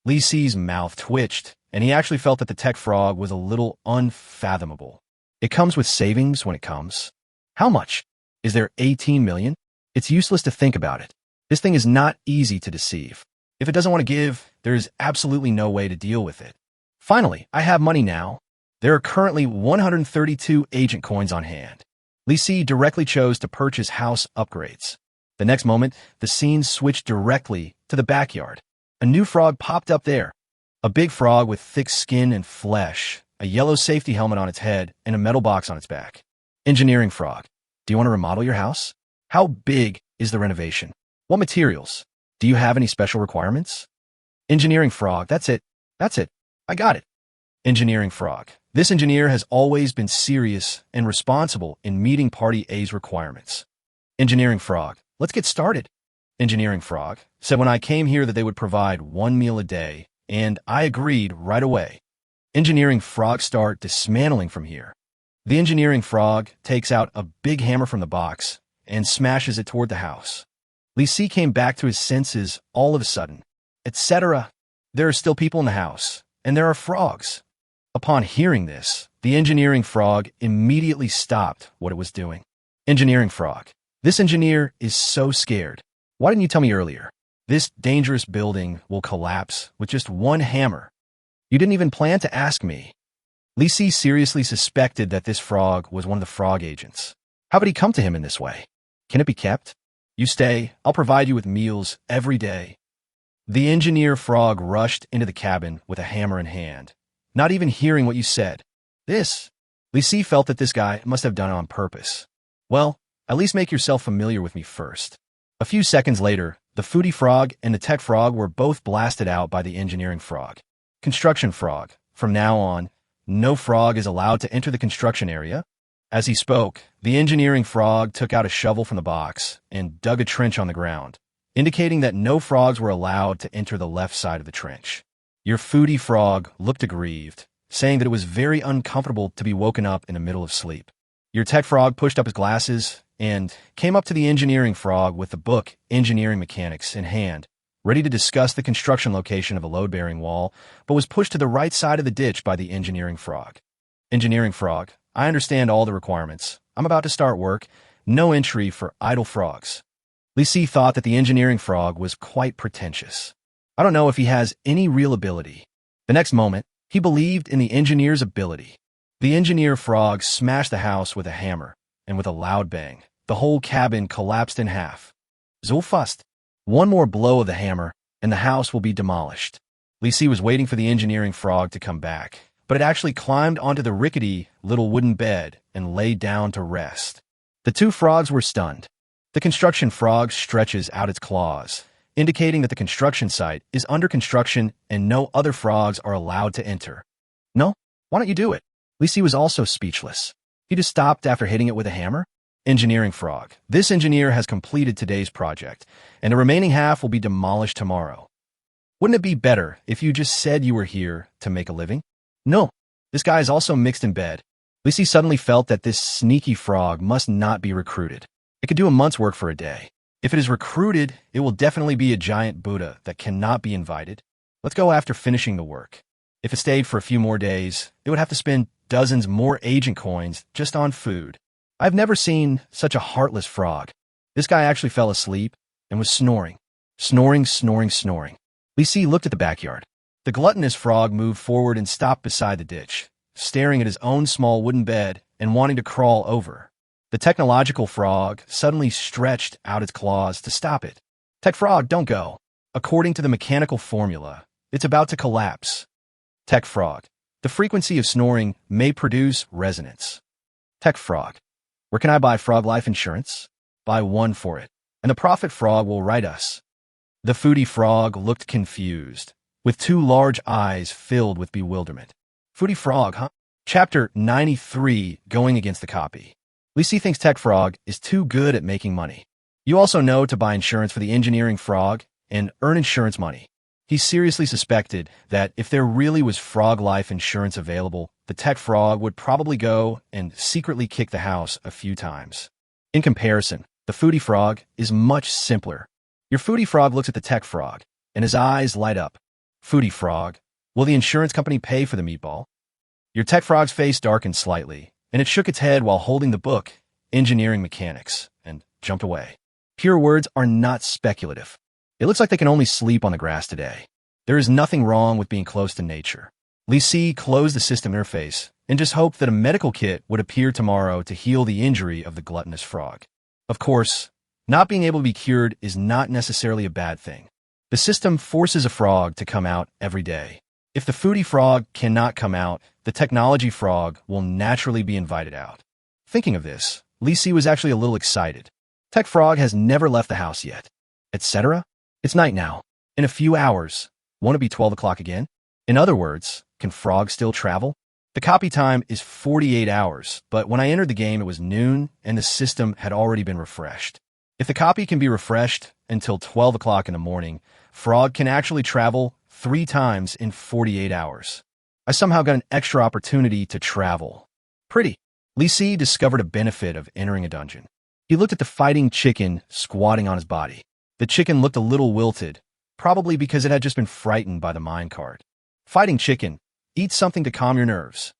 Li Si's mouth twitched, and he actually felt that the tech frog was a little unfathomable. It comes with savings when it comes. How much? Is there 18 million? It's useless to think about it. This thing is not easy to deceive. If it doesn't want to give, there is absolutely no way to deal with it. Finally, I have money now. There are currently 132 agent coins on hand. Li Si directly chose to purchase house upgrades. The next moment, the scene switched directly to the backyard. A new frog popped up there. A big frog with thick skin and flesh, a yellow safety helmet on its head, and a metal box on its back. Engineering frog, do you want to remodel your house? How big is the renovation? What materials? Do you have any special requirements? Engineering frog, that's it. That's it. I got it. Engineering frog. This engineer has always been serious and responsible in meeting Party A's requirements. Engineering frog, let's get started. Engineering frog said when I came here that they would provide 1 meal a day, and I agreed right away. Engineering frog start dismantling from here. The engineering frog takes out a big hammer from the box and smashes it toward the house. Li Si came back to his senses all of a sudden. Etc. There are still people in the house, and there are frogs. Upon hearing this, the engineering frog immediately stopped what it was doing. Engineering frog. This engineer is so scared. Why didn't you tell me earlier? This dangerous building will collapse with just one hammer. You didn't even plan to ask me. Li Si seriously suspected that this frog was one of the frog agents. How would he come to him in this way? Can it be kept? You stay. I'll provide you with meals every day. The engineer frog rushed into the cabin with a hammer in hand, not even hearing what you said. Li Si felt that this guy must have done it on purpose. Well, at least make yourself familiar with me first. A few seconds later, the foodie frog and the tech frog were both blasted out by the engineering frog. Construction frog. From now on, no frog is allowed to enter the construction area. As he spoke, the engineering frog took out a shovel from the box and dug a trench on the ground, indicating that no frogs were allowed to enter the left side of the trench. Your foodie frog looked aggrieved, saying that it was very uncomfortable to be woken up in the middle of sleep. Your tech frog pushed up his glasses and came up to the engineering frog with the book Engineering Mechanics in hand, ready to discuss the construction location of a load-bearing wall, but was pushed to the right side of the ditch by the engineering frog. Engineering frog, I understand all the requirements. I'm about to start work. No entry for idle frogs. Li Si thought that the engineering frog was quite pretentious. I don't know if he has any real ability. The next moment, he believed in the engineer's ability. The engineer frog smashed the house with a hammer, and with a loud bang, the whole cabin collapsed in half. Zulfust. One more blow of the hammer, and the house will be demolished. Li Si was waiting for the engineering frog to come back, but it actually climbed onto the rickety little wooden bed and lay down to rest. The two frogs were stunned. The construction frog stretches out its claws, indicating that the construction site is under construction and no other frogs are allowed to enter. No? Why don't you do it? Li Si was also speechless. He just stopped after hitting it with a hammer? Engineering frog. This engineer has completed today's project, and the remaining half will be demolished tomorrow. Wouldn't it be better if you just said you were here to make a living? No. This guy is also mixed in bed. Li Si suddenly felt that this sneaky frog must not be recruited. It could do a month's work for a day. If it is recruited, it will definitely be a giant Buddha that cannot be invited. Let's go after finishing the work. If it stayed for a few more days, it would have to spend dozens more agent coins just on food. I've never seen such a heartless frog. This guy actually fell asleep and was snoring. Snoring. Li Si looked at the backyard. The gluttonous frog moved forward and stopped beside the ditch, staring at his own small wooden bed and wanting to crawl over. The technological frog suddenly stretched out its claws to stop it. Tech frog, don't go. According to the mechanical formula, it's about to collapse. Tech frog. The frequency of snoring may produce resonance. Tech frog. Where can I buy frog life insurance? Buy one for it, and the prophet frog will write us. The foodie frog looked confused, with two large eyes filled with bewilderment. Foodie frog, huh? Chapter 93, Going Against the Copy. Li Si thinks Tech Frog is too good at making money. You also know to buy insurance for the engineering frog and earn insurance money. He seriously suspected that if there really was frog life insurance available, the Tech Frog would probably go and secretly kick the house a few times. In comparison, the foodie frog is much simpler. Your foodie frog looks at the Tech Frog, and his eyes light up. Foodie frog, will the insurance company pay for the meatball? Your Tech Frog's face darkened slightly, and it shook its head while holding the book, Engineering Mechanics, and jumped away. Pure words are not speculative. It looks like they can only sleep on the grass today. There is nothing wrong with being close to nature. Li Si closed the system interface and just hoped that a medical kit would appear tomorrow to heal the injury of the gluttonous frog. Of course, not being able to be cured is not necessarily a bad thing. The system forces a frog to come out every day. If the foodie frog cannot come out, the technology frog will naturally be invited out. Thinking of this, Li Si was actually a little excited. Tech Frog has never left the house yet. Etc. It's night now. In a few hours, won't it be 12 o'clock again? In other words, can frogs still travel? The copy time is 48 hours, but when I entered the game it was noon and the system had already been refreshed. If the copy can be refreshed until 12 o'clock in the morning, Frog can actually travel 3 times in 48 hours. I somehow got an extra opportunity to travel. Pretty. Li Si discovered a benefit of entering a dungeon. He looked at the fighting chicken squatting on his body. The chicken looked a little wilted, probably because it had just been frightened by the minecart. Fighting chicken, Eat something to calm your nerves.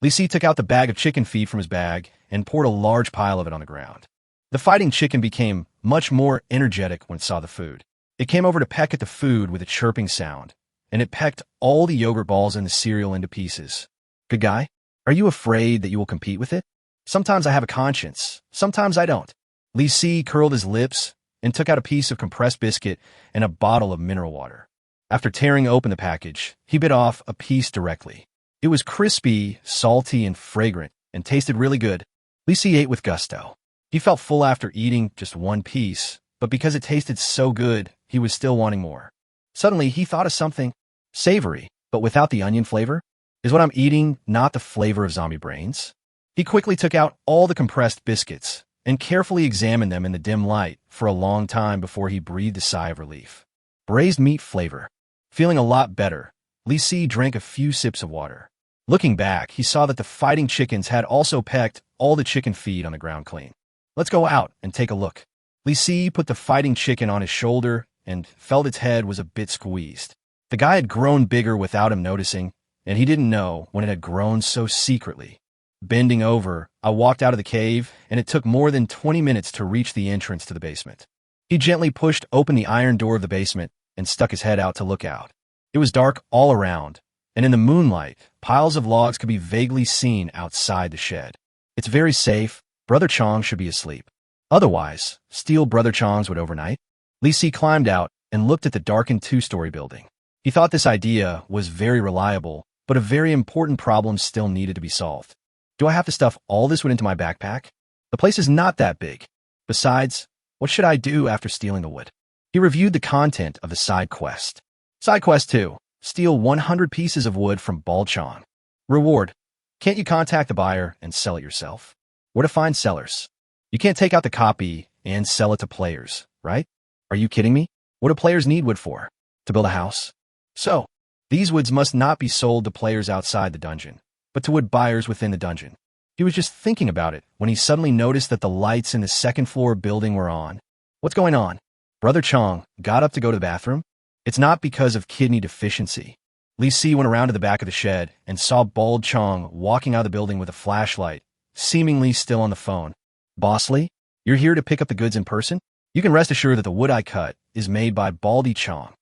Li Si took out the bag of chicken feed from his bag and poured a large pile of it on the ground. The fighting chicken became much more energetic when it saw the food. It came over to peck at the food with a chirping sound, and it pecked all the yogurt balls and the cereal into pieces. Good guy, are you afraid that you will compete with it? Sometimes I have a conscience, sometimes I don't. Li Si curled his lips and took out a piece of compressed biscuit and a bottle of mineral water. After tearing open the package, he bit off a piece directly. It was crispy, salty, and fragrant, and tasted really good. Li Si ate with gusto. He felt full after eating just one piece, but because it tasted so good, he was still wanting more. Suddenly, he thought of something savory, but without the onion flavor. Is what I'm eating not the flavor of zombie brains? He quickly took out all the compressed biscuits and carefully examined them in the dim light for a long time before he breathed a sigh of relief. Braised meat flavor. Feeling a lot better, Li Si drank a few sips of water. Looking back, he saw that the fighting chickens had also pecked all the chicken feed on the ground clean. Let's go out and take a look. Li Si put the fighting chicken on his shoulder and felt its head was a bit squeezed. The guy had grown bigger without him noticing, and he didn't know when it had grown so secretly. Bending over, I walked out of the cave, and it took more than 20 minutes to reach the entrance to the basement. He gently pushed open the iron door of the basement and stuck his head out to look out. It was dark all around, and in the moonlight, piles of logs could be vaguely seen outside the shed. It's very safe. Brother Chong should be asleep. Otherwise, steal Brother Chong's would overnight. Li Si climbed out and looked at the darkened two-story building. He thought this idea was very reliable, but a very important problem still needed to be solved. Do I have to stuff all this wood into my backpack? The place is not that big. Besides, what should I do after stealing the wood? He reviewed the content of the side quest. Side quest 2. Steal 100 pieces of wood from Bald Chong. Reward. Can't you contact the buyer and sell it yourself? Where to find sellers? You can't take out the copy and sell it to players, right? Are you kidding me? What do players need wood for? To build a house? So, these woods must not be sold to players outside the dungeon, but to wood buyers within the dungeon. He was just thinking about it when he suddenly noticed that the lights in the second-floor building were on. What's going on? Brother Chong got up to go to the bathroom. It's not because of kidney deficiency. Li Si went around to the back of the shed and saw Bald Chong walking out of the building with a flashlight, seemingly still on the phone. Boss Li, you're here to pick up the goods in person? You can rest assured that the wood I cut is made by Baldy Chong.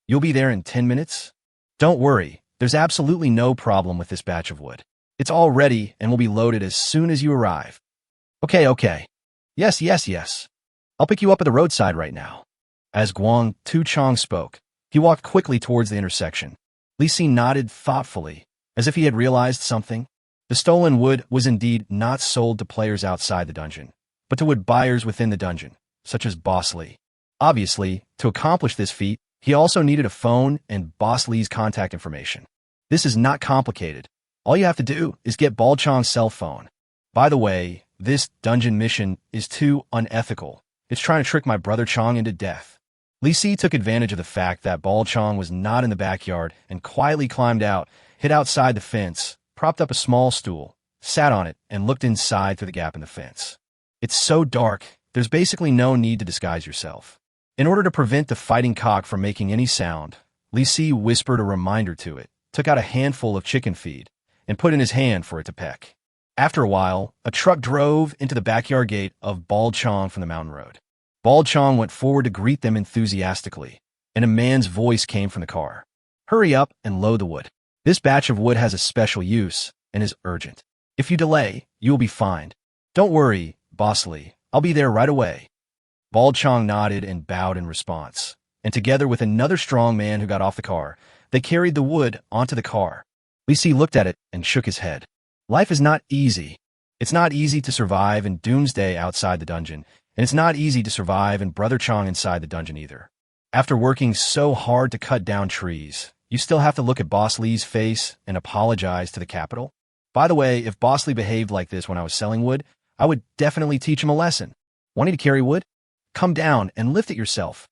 You'll be there in 10 minutes? Don't worry, there's absolutely no problem with this batch of wood. It's all ready and will be loaded as soon as you arrive. Okay. Yes. I'll pick you up at the roadside right now. As Guang Tu Chong spoke, he walked quickly towards the intersection. Li Si nodded thoughtfully, as if he had realized something. The stolen wood was indeed not sold to players outside the dungeon, but to wood buyers within the dungeon, such as Boss Li. Obviously, to accomplish this feat, he also needed a phone and Boss Li's contact information. This is not complicated. All you have to do is get Bald Chong's cell phone. By the way, this dungeon mission is too unethical. It's trying to trick my brother Chong into death. Li Si took advantage of the fact that Bald Chong was not in the backyard and quietly climbed out, hid outside the fence, propped up a small stool, sat on it, and looked inside through the gap in the fence. It's so dark, there's basically no need to disguise yourself. In order to prevent the fighting cock from making any sound, Li Si whispered a reminder to it, took out a handful of chicken feed, and put in his hand for it to peck. After a while, a truck drove into the backyard gate of Bald Chong from the mountain road. Bald Chong went forward to greet them enthusiastically, and a man's voice came from the car. Hurry up and load the wood. This batch of wood has a special use and is urgent. If you delay, you will be fined. Don't worry, Boss Li, I'll be there right away. Bald Chong nodded and bowed in response, and together with another strong man who got off the car, they carried the wood onto the car. Li Si looked at it and shook his head. Life is not easy. It's not easy to survive in Doomsday outside the dungeon, and it's not easy to survive in Brother Chong inside the dungeon either. After working so hard to cut down trees, you still have to look at Boss Li's face and apologize to the capital. By the way, if Boss Li behaved like this when I was selling wood, I would definitely teach him a lesson. Wanting to carry wood? Come down and lift it yourself.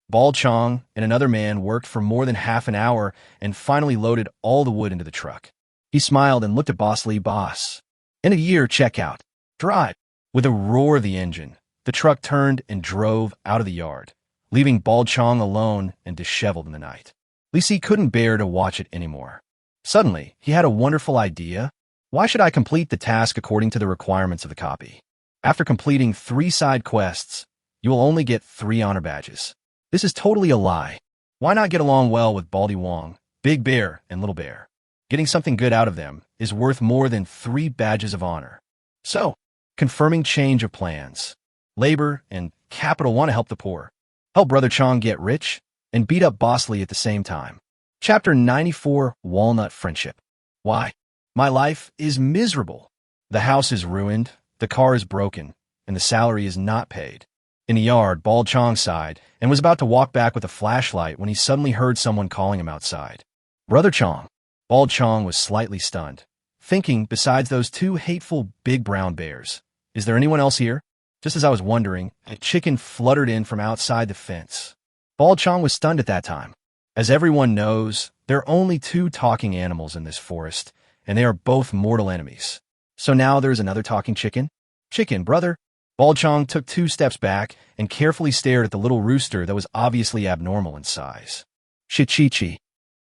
Bald Chong and another man worked for more than half an hour and finally loaded all the wood into the truck. He smiled and looked at Boss Li. Boss. In a year, check out. Drive. With a roar of the engine, the truck turned and drove out of the yard, leaving Bald Chong alone and disheveled in the night. Li Si couldn't bear to watch it anymore. Suddenly, he had a wonderful idea. Why should I complete the task according to the requirements of the copy? After completing 3 side quests, you will only get 3 honor badges. This is totally a lie. Why not get along well with Baldy Wong, Big Bear, and Little Bear? Getting something good out of them is worth more than 3 badges of honor. So, confirming change of plans. Labor and capital want to help the poor, help Brother Chong get rich, and beat up Boss Lee at the same time. Chapter 94, Walnut Friendship. Why? My life is miserable. The house is ruined, the car is broken, and the salary is not paid. In the yard, Bald Chong sighed and was about to walk back with a flashlight when he suddenly heard someone calling him outside. Brother Chong. Bald Chong was slightly stunned, thinking, besides those 2 hateful big brown bears, is there anyone else here? Just as I was wondering, a chicken fluttered in from outside the fence. Bald Chong was stunned at that time. As everyone knows, there are only 2 talking animals in this forest, and they are both mortal enemies. So now there's another talking chicken? Chicken, brother. Bald Chong took 2 steps back and carefully stared at the little rooster that was obviously abnormal in size. Shichichi.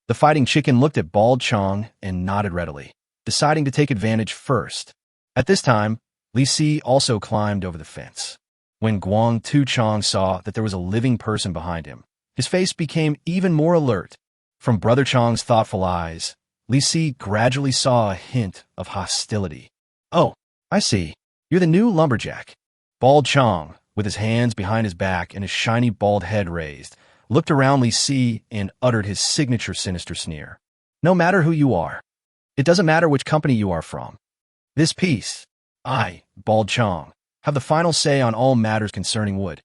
The fighting chicken looked at Bald Chong and nodded readily, deciding to take advantage first. At this time, Li Si also climbed over the fence. When Guang Tu Chong saw that there was a living person behind him, his face became even more alert. From Brother Chong's thoughtful eyes, Li Si gradually saw a hint of hostility. Oh, I see. You're the new lumberjack. Bald Chong, with his hands behind his back and his shiny bald head raised, looked around Li Si and uttered his signature sinister sneer. No matter who you are. It doesn't matter which company you are from. This piece, I, Bald Chong, have the final say on all matters concerning wood.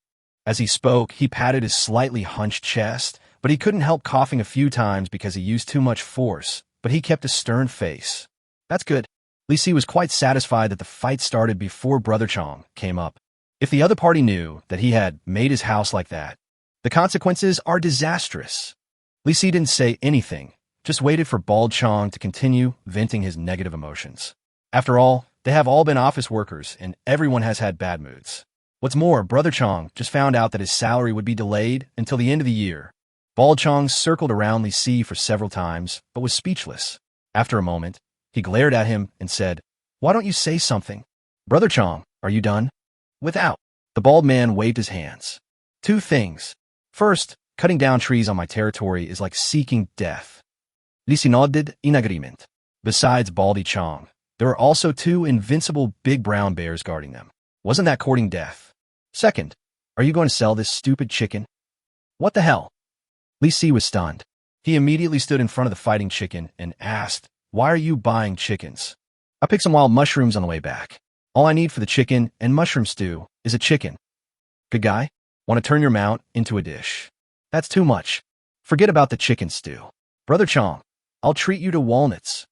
As he spoke, he patted his slightly hunched chest, but he couldn't help coughing a few times because he used too much force, but he kept a stern face. That's good. Li Si was quite satisfied that the fight started before Brother Chong came up. If the other party knew that he had made his house like that, the consequences are disastrous. Li Si didn't say anything, just waited for Bald Chong to continue venting his negative emotions. After all, they have all been office workers, and everyone has had bad moods. What's more, Brother Chong just found out that his salary would be delayed until the end of the year. Bald Chong circled around Li Si for several times, but was speechless. After a moment, he glared at him and said, "Why don't you say something? Brother Chong, are you done?" Without. The bald man waved his hands. 2 things. First, cutting down trees on my territory is like seeking death. Li Si nodded in agreement. Besides Baldy Chong, there are also 2 invincible big brown bears guarding them. Wasn't that courting death? Second, are you going to sell this stupid chicken? What the hell? Li Si was stunned. He immediately stood in front of the fighting chicken and asked, "Why are you buying chickens?" "I picked some wild mushrooms on the way back. All I need for the chicken and mushroom stew is a chicken." "Good guy, want to turn your mount into a dish?" "That's too much. Forget about the chicken stew. Brother Chong, I'll treat you to walnuts."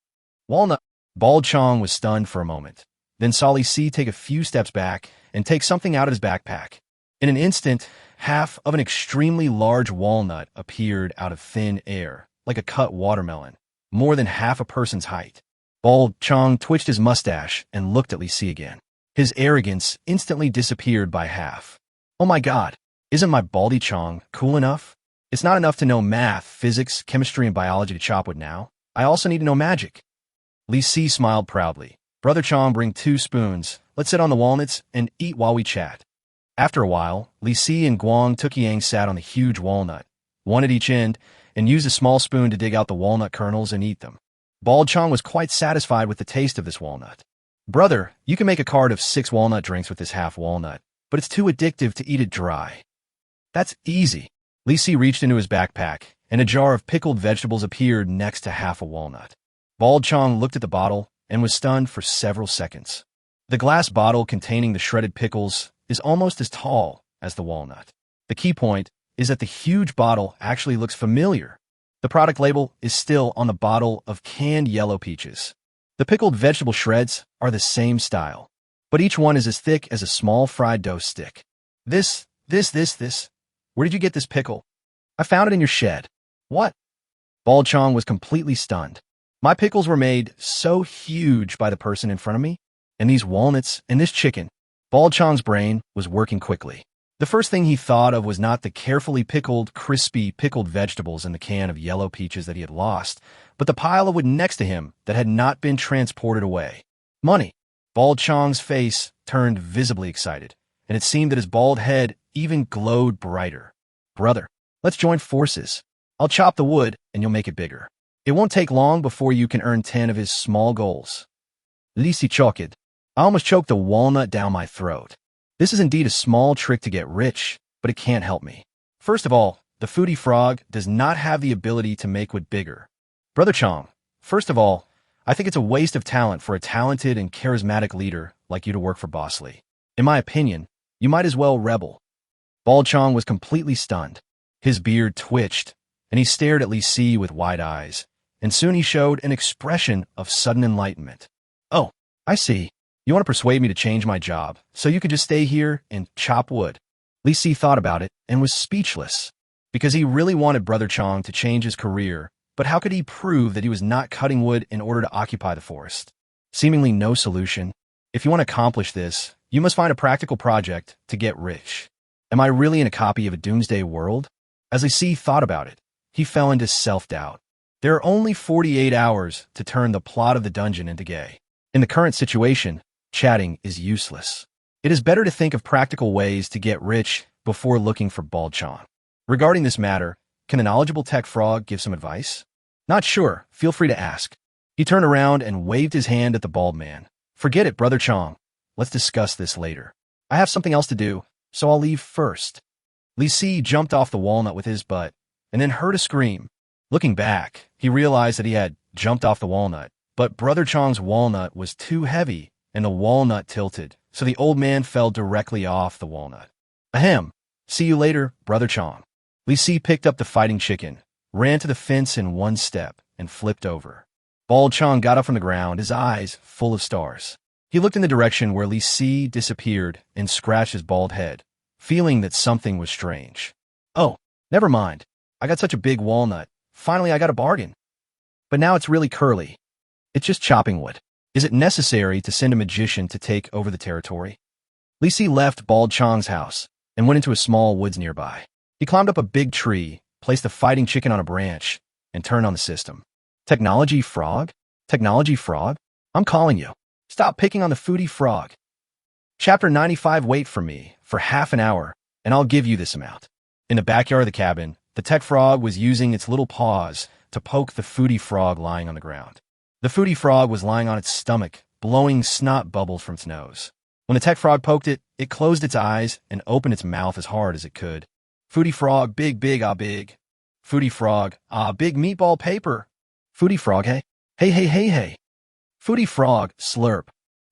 "Walnut?" Bald Chong was stunned for a moment, then saw Li Si take a few steps back and take something out of his backpack. In an instant, half of an extremely large walnut appeared out of thin air, like a cut watermelon, more than half a person's height. Bald Chong twitched his mustache and looked at Li Si again. His arrogance instantly disappeared by half. "Oh my god, isn't my Baldy Chong cool enough? It's not enough to know math, physics, chemistry, and biology to chop wood now. I also need to know magic." Li Si smiled proudly. "Brother Chong, bring 2 spoons. Let's sit on the walnuts and eat while we chat." After a while, Li Si and Guang Tukiang sat on the huge walnut, one at each end, and used a small spoon to dig out the walnut kernels and eat them. Bald Chong was quite satisfied with the taste of this walnut. "Brother, you can make a cart of 6 walnut drinks with this half walnut, but it's too addictive to eat it dry." "That's easy." Li Si reached into his backpack, and a jar of pickled vegetables appeared next to half a walnut. Bald Chong looked at the bottle and was stunned for several seconds. The glass bottle containing the shredded pickles is almost as tall as the walnut. The key point is that the huge bottle actually looks familiar. The product label is still on the bottle of canned yellow peaches. The pickled vegetable shreds are the same style, but each one is as thick as a small fried dough stick. This. Where did you get this pickle?" "I found it in your shed." "What?" Bald Chong was completely stunned. "My pickles were made so huge by the person in front of me, and these walnuts and this chicken." Bald Chong's brain was working quickly. The first thing he thought of was not the carefully pickled, crispy, pickled vegetables in the can of yellow peaches that he had lost, but the pile of wood next to him that had not been transported away. Money. Bald Chong's face turned visibly excited, and it seemed that his bald head even glowed brighter. Brother, let's join forces. I'll chop the wood, and you'll make it bigger. It won't take long before you can earn 10 of his small goals. Lisi choked. I almost choked the walnut down my throat. This is indeed a small trick to get rich, but it can't help me. First of all, the foodie frog does not have the ability to make wood bigger. Brother Chong, first of all, I think it's a waste of talent for a talented and charismatic leader like you to work for Boss Lee. In my opinion, you might as well rebel. Bald Chong was completely stunned. His beard twitched, and he stared at Li Si with wide eyes, and soon he showed an expression of sudden enlightenment. Oh, I see. You want to persuade me to change my job, so you could just stay here and chop wood. Li Si thought about it and was speechless, because he really wanted Brother Chong to change his career, but how could he prove that he was not cutting wood in order to occupy the forest? Seemingly no solution. If you want to accomplish this, you must find a practical project to get rich. Am I really in a copy of a doomsday world? As Li Si thought about it, he fell into self-doubt. There are only 48 hours to turn the plot of the dungeon into gay. In the current situation, chatting is useless. It is better to think of practical ways to get rich before looking for Bald Chong. Regarding this matter, can a knowledgeable tech frog give some advice? Not sure. Feel free to ask. He turned around and waved his hand at the bald man. Forget it, Brother Chong. Let's discuss this later. I have something else to do, so I'll leave first. Li Si jumped off the walnut with his butt and then heard a scream. Looking back, he realized that he had jumped off the walnut, but Brother Chong's walnut was too heavy and the walnut tilted, so the old man fell directly off the walnut. Ahem. See you later, Brother Chong. Li Si picked up the fighting chicken, ran to the fence in one step, and flipped over. Bald Chong got up from the ground, his eyes full of stars. He looked in the direction where Li Si disappeared and scratched his bald head, feeling that something was strange. Oh, never mind. I got such a big walnut. Finally, I got a bargain. But now it's really curly. It's just chopping wood. Is it necessary to send a magician to take over the territory? Li Si left Bald Chong's house and went into a small woods nearby. He climbed up a big tree, placed the fighting chicken on a branch, and turned on the system. Technology frog? Technology frog? I'm calling you. Stop picking on the foodie frog. Chapter 95, wait for me for half an hour, and I'll give you this amount. In the backyard of the cabin, the tech frog was using its little paws to poke the foodie frog lying on the ground. The foodie frog was lying on its stomach, blowing snot bubbles from its nose. When the tech frog poked it, it closed its eyes and opened its mouth as hard as it could. Foodie frog, big, big, ah, big. Foodie frog, ah, big meatball paper. Foodie frog, hey, hey, hey, hey, hey. Foodie frog, slurp.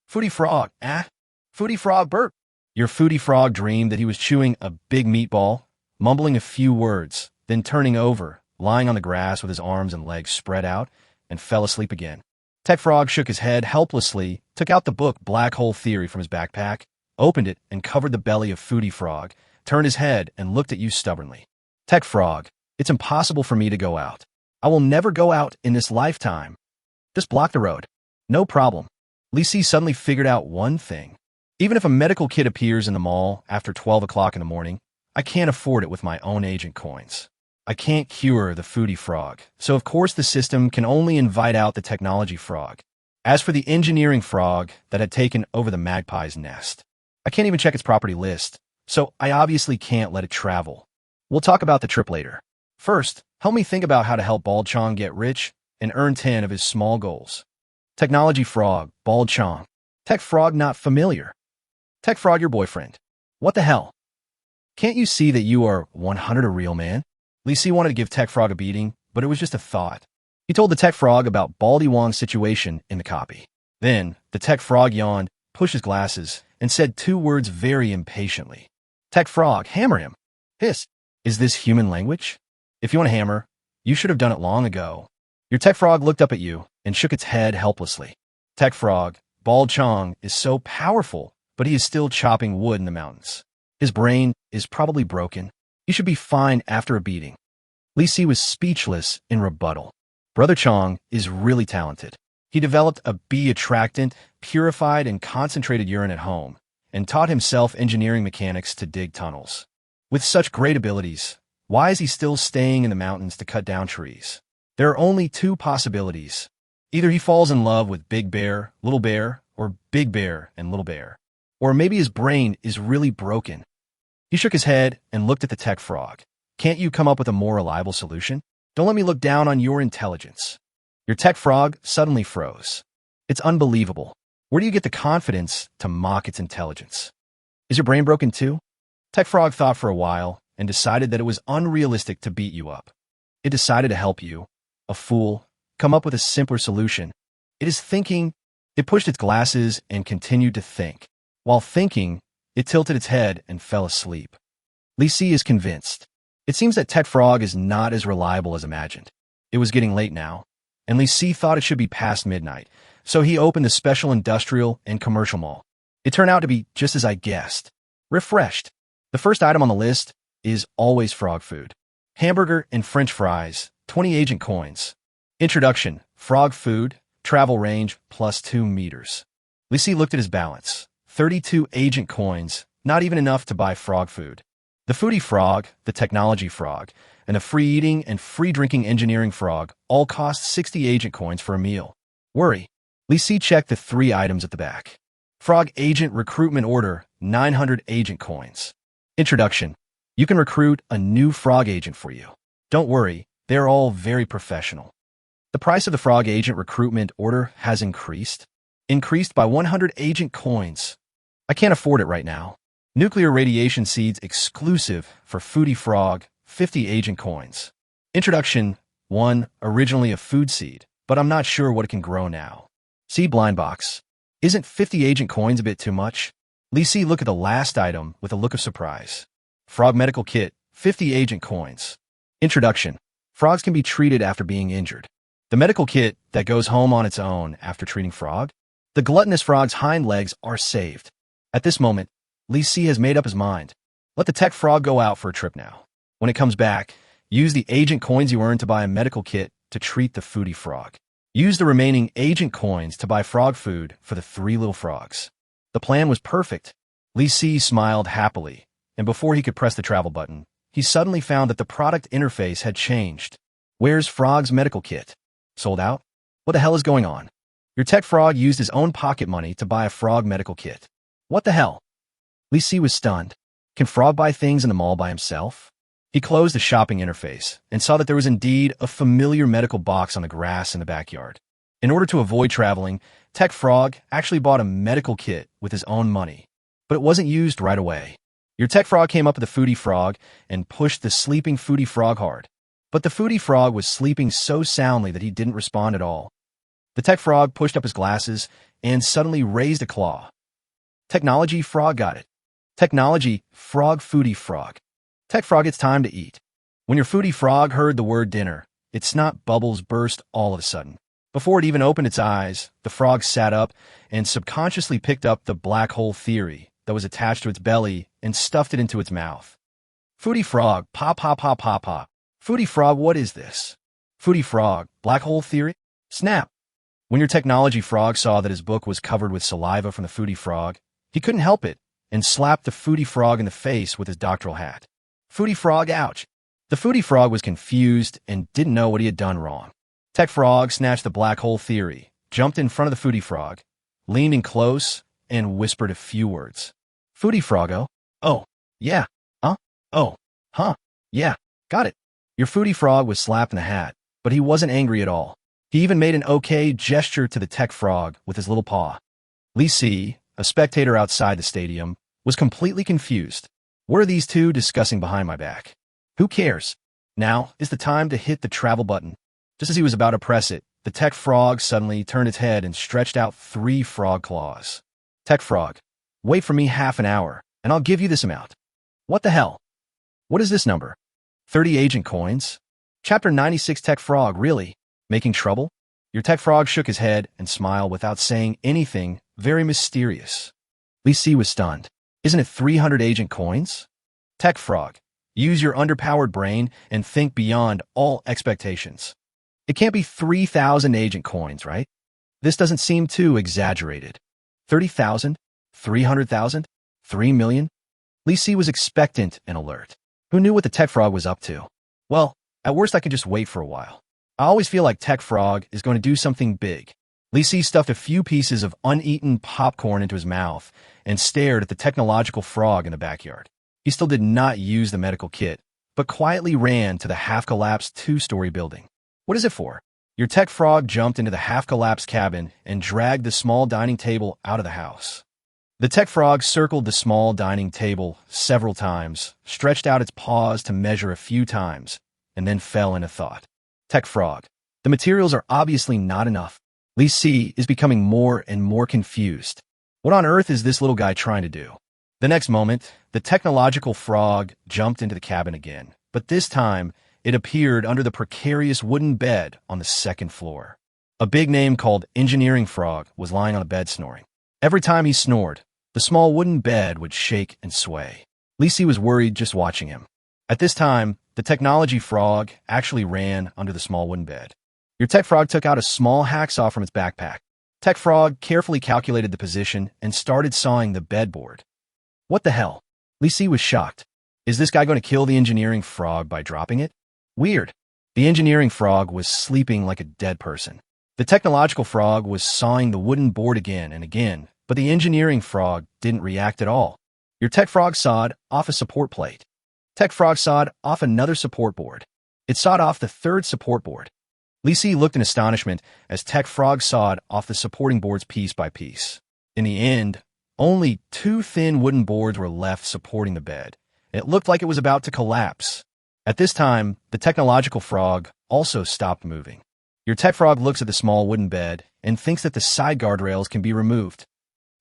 Foodie frog, ah. Foodie frog, burp. Your foodie frog dreamed that he was chewing a big meatball, mumbling a few words, then turning over, lying on the grass with his arms and legs spread out, and fell asleep again. Tech Frog shook his head helplessly, took out the book Black Hole Theory from his backpack, opened it and covered the belly of Foodie Frog, turned his head and looked at you stubbornly. Tech Frog, it's impossible for me to go out. I will never go out in this lifetime. Just block the road. No problem. Li Si suddenly figured out one thing. Even if a medical kit appears in the mall after 12 o'clock in the morning, I can't afford it with my own agent coins. I can't cure the foodie frog, so of course the system can only invite out the technology frog. As for the engineering frog that had taken over the magpie's nest, I can't even check its property list, so I obviously can't let it travel. We'll talk about the trip later. First, help me think about how to help Bald Chong get rich and earn 10 of his small goals. Technology frog, Bald Chong. Tech frog not familiar. Tech frog your boyfriend. What the hell? Can't you see that you are 100 a real man? Li Si wanted to give Tech Frog a beating, but it was just a thought. He told the Tech Frog about Baldy Wong's situation in the copy. Then, the Tech Frog yawned, pushed his glasses, and said 2 words very impatiently. Tech Frog, hammer him. Hiss. Is this human language? If you want to hammer, you should have done it long ago. Your Tech Frog looked up at you and shook its head helplessly. Tech Frog, Bald Chong is so powerful, but he is still chopping wood in the mountains. His brain is probably broken. He should be fine after a beating. Li Si was speechless in rebuttal. Brother Chong is really talented. He developed a bee attractant, purified and concentrated urine at home, and taught himself engineering mechanics to dig tunnels. With such great abilities, why is he still staying in the mountains to cut down trees? There are only two possibilities. Either he falls in love with Big Bear, or Big Bear and Little Bear. Or maybe his brain is really broken. He shook his head and looked at the tech frog. Can't you come up with a more reliable solution? Don't let me look down on your intelligence. Your tech frog suddenly froze. It's unbelievable. Where do you get the confidence to mock its intelligence? Is your brain broken too? Tech frog thought for a while and decided that it was unrealistic to beat you up. It decided to help you, a fool, come up with a simpler solution. It is thinking. It pushed its glasses and continued to think. While thinking, it tilted its head and fell asleep. Li Si is convinced. It seems that Tech Frog is not as reliable as imagined. It was getting late now, and Li Si thought it should be past midnight, so he opened the special industrial and commercial mall. It turned out to be just as I guessed. Refreshed. The first item on the list is always frog food. Hamburger and French fries, 20 agent coins. Introduction, frog food, travel range plus 2 meters. Li Si looked at his balance. 32 agent coins, not even enough to buy frog food. The foodie frog, the technology frog, and a free eating and free drinking engineering frog all cost 60 agent coins for a meal. Worry. Li Si checked the 3 items at the back. Frog agent recruitment order, 900 agent coins. Introduction. You can recruit a new frog agent for you. Don't worry, they're all very professional. The price of the frog agent recruitment order has increased. Increased by 100 agent coins. I can't afford it right now. Nuclear radiation seeds exclusive for foodie frog, 50 agent coins. Introduction 1, originally a food seed, but I'm not sure what it can grow now. Seed blind box. Isn't 50 agent coins a bit too much? Li Si looked at the last item with a look of surprise. Frog medical kit, 50 agent coins. Introduction. Frogs can be treated after being injured. The medical kit that goes home on its own after treating frog. The gluttonous frog's hind legs are saved. At this moment, Li Si has made up his mind. Let the tech frog go out for a trip now. When it comes back, use the agent coins you earned to buy a medical kit to treat the foodie frog. Use the remaining agent coins to buy frog food for the 3 little frogs. The plan was perfect. Li Si smiled happily, and before he could press the travel button, he suddenly found that the product interface had changed. Where's Frog's medical kit? Sold out? What the hell is going on? Your tech frog used his own pocket money to buy a frog medical kit. What the hell? Li Si was stunned. Can Frog buy things in the mall by himself? He closed the shopping interface and saw that there was indeed a familiar medical box on the grass in the backyard. In order to avoid traveling, Tech Frog actually bought a medical kit with his own money, but it wasn't used right away. Your Tech Frog came up with the foodie frog and pushed the sleeping foodie frog hard. But the foodie frog was sleeping so soundly that he didn't respond at all. The tech frog pushed up his glasses and suddenly raised a claw. Technology frog got it. Technology frog foodie frog. Tech frog, it's time to eat. When your foodie frog heard the word dinner, its snot bubbles burst all of a sudden. Before it even opened its eyes, the frog sat up and subconsciously picked up the black hole theory that was attached to its belly and stuffed it into its mouth. Foodie frog, pop, pop, pop, pop, pop. Foodie frog, what is this? Foodie frog, black hole theory? Snap. When your technology frog saw that his book was covered with saliva from the foodie frog, he couldn't help it and slapped the foodie frog in the face with his doctoral hat. Foodie frog, ouch. The foodie frog was confused and didn't know what he had done wrong. Tech frog snatched the black hole theory, jumped in front of the foodie frog, leaned in close, and whispered a few words. Foodie frog, oh, yeah, oh, huh, yeah, got it. Your foodie frog was slapped in the hat, but he wasn't angry at all. He even made an okay gesture to the tech frog with his little paw. Li Si, a spectator outside the stadium, was completely confused. What are these two discussing behind my back? Who cares? Now is the time to hit the travel button. Just as he was about to press it, the tech frog suddenly turned its head and stretched out 3 frog claws. Tech frog, wait for me half an hour, and I'll give you this amount. What the hell? What is this number? 30 agent coins? Chapter 96 Tech Frog, really? Making trouble? Your tech frog shook his head and smiled without saying anything, very mysterious. Li Si was stunned. Isn't it 300 agent coins? Tech frog, use your underpowered brain and think beyond all expectations. It can't be 3,000 agent coins, right? This doesn't seem too exaggerated. 30,000? 300,000? 3 million? Li Si was expectant and alert. Who knew what the tech frog was up to? Well, at worst I could just wait for a while. I always feel like Tech Frog is going to do something big. Li Si stuffed a few pieces of uneaten popcorn into his mouth and stared at the technological frog in the backyard. He still did not use the medical kit, but quietly ran to the half-collapsed two-story building. What is it for? Your tech frog jumped into the half-collapsed cabin and dragged the small dining table out of the house. The tech frog circled the small dining table several times, stretched out its paws to measure a few times, and then fell into thought. Tech frog. The materials are obviously not enough. Li Si is becoming more and more confused. What on earth is this little guy trying to do? The next moment, the technological frog jumped into the cabin again, but this time, it appeared under the precarious wooden bed on the second floor. A big name called Engineering Frog was lying on the bed snoring. Every time he snored, the small wooden bed would shake and sway. Li Si was worried just watching him. At this time, the technology frog actually ran under the small wooden bed. Your tech frog took out a small hacksaw from its backpack. Tech frog carefully calculated the position and started sawing the bedboard. What the hell? Li Si was shocked. Is this guy going to kill the engineering frog by dropping it? Weird. The engineering frog was sleeping like a dead person. The technological frog was sawing the wooden board again and again, but the engineering frog didn't react at all. Your tech frog sawed off a support plate. Tech frog sawed off another support board. It sawed off the third support board. Li Si looked in astonishment as Tech Frog sawed off the supporting boards piece by piece. In the end, only 2 thin wooden boards were left supporting the bed. It looked like it was about to collapse. At this time, the technological frog also stopped moving. Your Tech Frog looks at the small wooden bed and thinks that the side guardrails can be removed.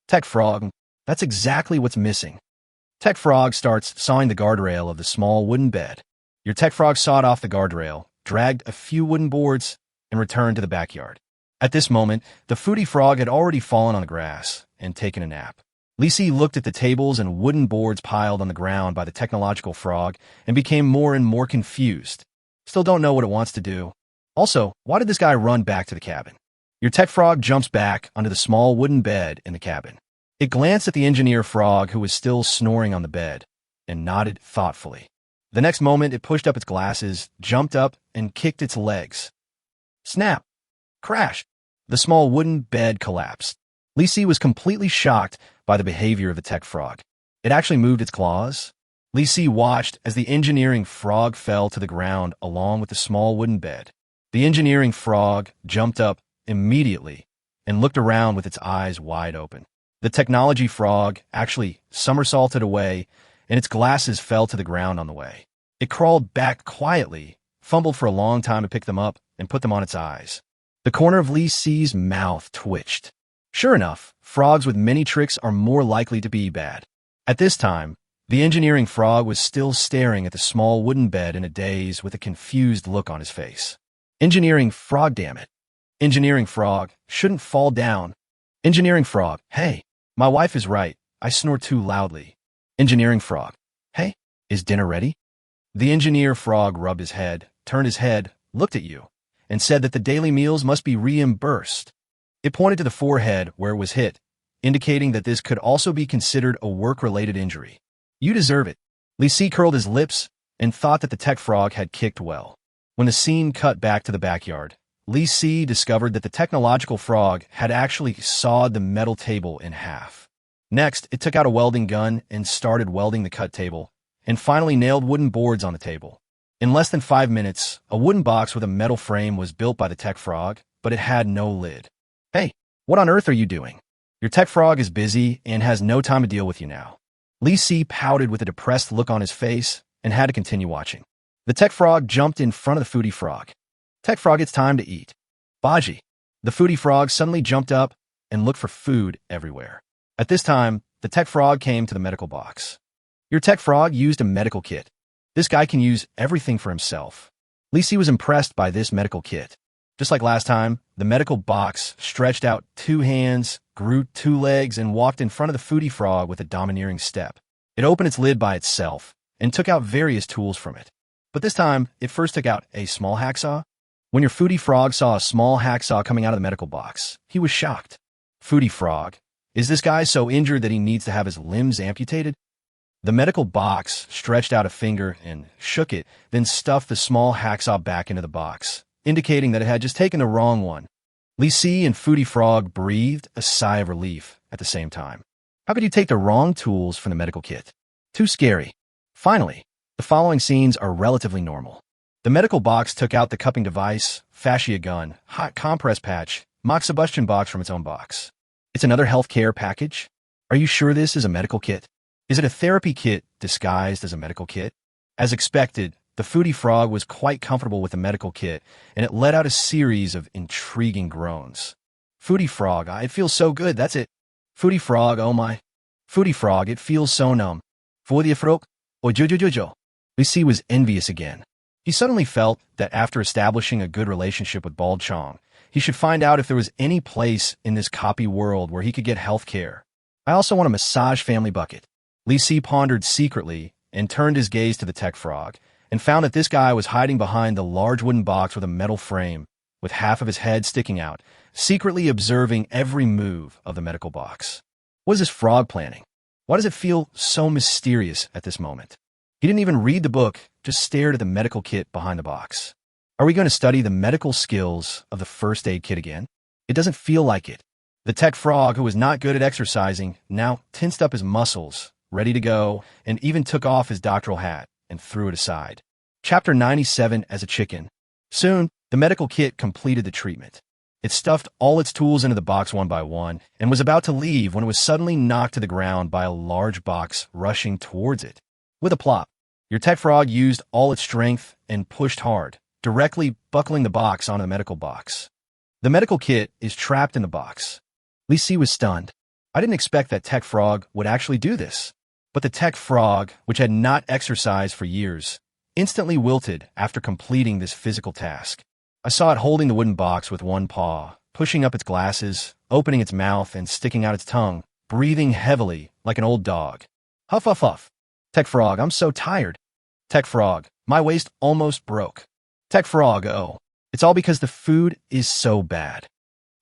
Tech Frog, that's exactly what's missing. Tech Frog starts sawing the guardrail of the small wooden bed. Your Tech Frog sawed off the guardrail, dragged a few wooden boards, and returned to the backyard. At this moment, the foodie frog had already fallen on the grass and taken a nap. Li Si looked at the tables and wooden boards piled on the ground by the technological frog and became more and more confused. Still don't know what it wants to do. Also, why did this guy run back to the cabin? Your tech frog jumps back onto the small wooden bed in the cabin. It glanced at the engineer frog who was still snoring on the bed and nodded thoughtfully. The next moment, it pushed up its glasses, jumped up, and kicked its legs. Snap! Crash! The small wooden bed collapsed. Li Si was completely shocked by the behavior of the tech frog. It actually moved its claws. Li Si watched as the engineering frog fell to the ground along with the small wooden bed. The engineering frog jumped up immediately and looked around with its eyes wide open. The technology frog actually somersaulted away, and its glasses fell to the ground on the way. It crawled back quietly, fumbled for a long time to pick them up, and put them on its eyes. The corner of Li Si's mouth twitched. Sure enough, frogs with many tricks are more likely to be bad. At this time, the engineering frog was still staring at the small wooden bed in a daze with a confused look on his face. Engineering frog, damn it. Engineering frog, shouldn't fall down. Engineering frog, hey, my wife is right. I snore too loudly. Engineering frog, hey, is dinner ready? The engineer frog rubbed his head, turned his head, looked at you, and said that the daily meals must be reimbursed. It pointed to the forehead where it was hit, indicating that this could also be considered a work-related injury. You deserve it. Li Si curled his lips and thought that the tech frog had kicked well. When the scene cut back to the backyard, Li Si discovered that the technological frog had actually sawed the metal table in half. Next, it took out a welding gun and started welding the cut table, and finally nailed wooden boards on the table. In less than 5 minutes, a wooden box with a metal frame was built by the tech frog, but it had no lid. Hey, what on earth are you doing? Your tech frog is busy and has no time to deal with you now. Li Si pouted with a depressed look on his face and had to continue watching. The tech frog jumped in front of the foodie frog. Tech frog, it's time to eat. Baji. The foodie frog suddenly jumped up and looked for food everywhere. At this time, the tech frog came to the medical box. Your tech frog used a medical kit. This guy can use everything for himself. Li Si was impressed by this medical kit. Just like last time, the medical box stretched out 2 hands, grew 2 legs, and walked in front of the foodie frog with a domineering step. It opened its lid by itself and took out various tools from it. But this time, it first took out a small hacksaw. When your foodie frog saw a small hacksaw coming out of the medical box, he was shocked. Foodie frog, Is this guy so injured that he needs to have his limbs amputated? The medical box stretched out a finger and shook it, then stuffed the small hacksaw back into the box, indicating that it had just taken the wrong one. Li Si and Foodie Frog breathed a sigh of relief at the same time. How could you take the wrong tools from the medical kit? Too scary. Finally, the following scenes are relatively normal. The medical box took out the cupping device, fascia gun, hot compress patch, mock combustion box from its own box. It's another healthcare package? Are you sure this is a medical kit? Is it a therapy kit disguised as a medical kit? As expected, the Foodie Frog was quite comfortable with the medical kit, and it let out a series of intriguing groans. Foodie Frog, it feels so good, that's it. Foodie Frog, oh my. Foodie Frog, it feels so numb. Foodie Frog, oh jojo. Li Si was envious again. He suddenly felt that after establishing a good relationship with Bald Chong, he should find out if there was any place in this copy world where he could get health care. I also want a massage family bucket. Li Si pondered secretly and turned his gaze to the tech frog and found that this guy was hiding behind the large wooden box with a metal frame, with half of his head sticking out, secretly observing every move of the medical box. What is this frog planning? Why does it feel so mysterious at this moment? He didn't even read the book, just stared at the medical kit behind the box. Are we going to study the medical skills of the first aid kit again? It doesn't feel like it. The tech frog, who was not good at exercising, now tensed up his muscles, ready to go, and even took off his doctoral hat and threw it aside. Chapter 97 as a chicken. Soon, the medical kit completed the treatment. It stuffed all its tools into the box one by one and was about to leave when it was suddenly knocked to the ground by a large box rushing towards it. With a plop, your tech frog used all its strength and pushed hard, directly buckling the box onto the medical box. The medical kit is trapped in the box. Li Si was stunned. I didn't expect that tech frog would actually do this. But the tech frog, which had not exercised for years, instantly wilted after completing this physical task. I saw it holding the wooden box with one paw, pushing up its glasses, opening its mouth and sticking out its tongue, breathing heavily like an old dog. Huff, huff, huff. Tech frog, I'm so tired. Tech frog, my waist almost broke. Tech frog, oh, it's all because the food is so bad.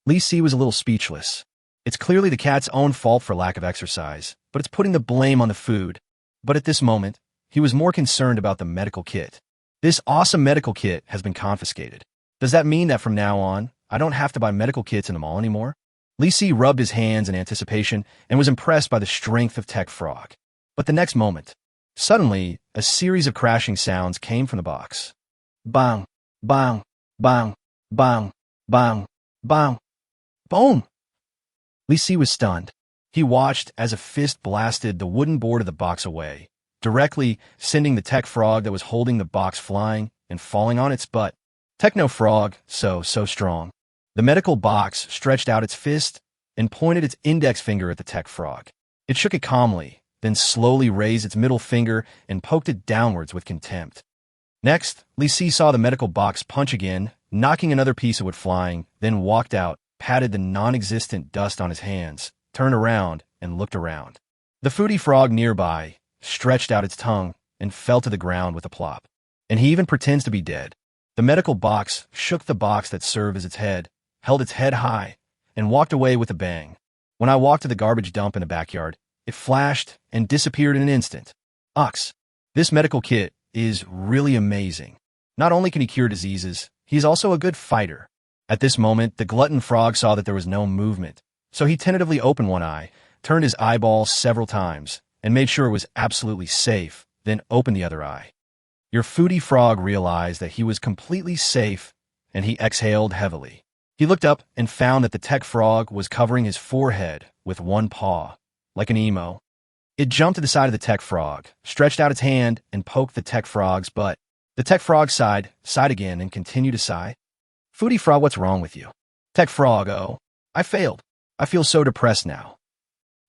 Li Si was a little speechless. It's clearly the cat's own fault for lack of exercise, but it's putting the blame on the food. But at this moment, he was more concerned about the medical kit. This awesome medical kit has been confiscated. Does that mean that from now on, I don't have to buy medical kits in the mall anymore? Li Si rubbed his hands in anticipation and was impressed by the strength of Tech Frog. But the next moment, suddenly, a series of crashing sounds came from the box. Bang, bang, bang, bang, bang, bang, boom! Li Si was stunned. He watched as a fist blasted the wooden board of the box away, directly sending the tech frog that was holding the box flying and falling on its butt. Techno Frog, so strong. The medical box stretched out its fist and pointed its index finger at the tech frog. It shook it calmly, then slowly raised its middle finger and poked it downwards with contempt. Next, Li Si saw the medical box punch again, knocking another piece of wood flying, then walked out, patted the non-existent dust on his hands, turned around, and looked around. The Foodie Frog nearby stretched out its tongue and fell to the ground with a plop. And he even pretends to be dead. The medical box shook the box that served as its head, held its head high, and walked away with a bang. When I walked to the garbage dump in the backyard, it flashed and disappeared in an instant. Ox, this medical kit is really amazing. Not only can he cure diseases, he's also a good fighter. At this moment, the glutton frog saw that there was no movement, so he tentatively opened one eye, turned his eyeball several times, and made sure it was absolutely safe, then opened the other eye. Your Foodie Frog realized that he was completely safe, and he exhaled heavily. He looked up and found that the tech frog was covering his forehead with one paw, like an emo. It jumped to the side of the tech frog, stretched out its hand, and poked the tech frog's butt. The tech frog sighed again, and continued to sigh. Foodie Frog, what's wrong with you? Tech Frog, oh, I failed. I feel so depressed now.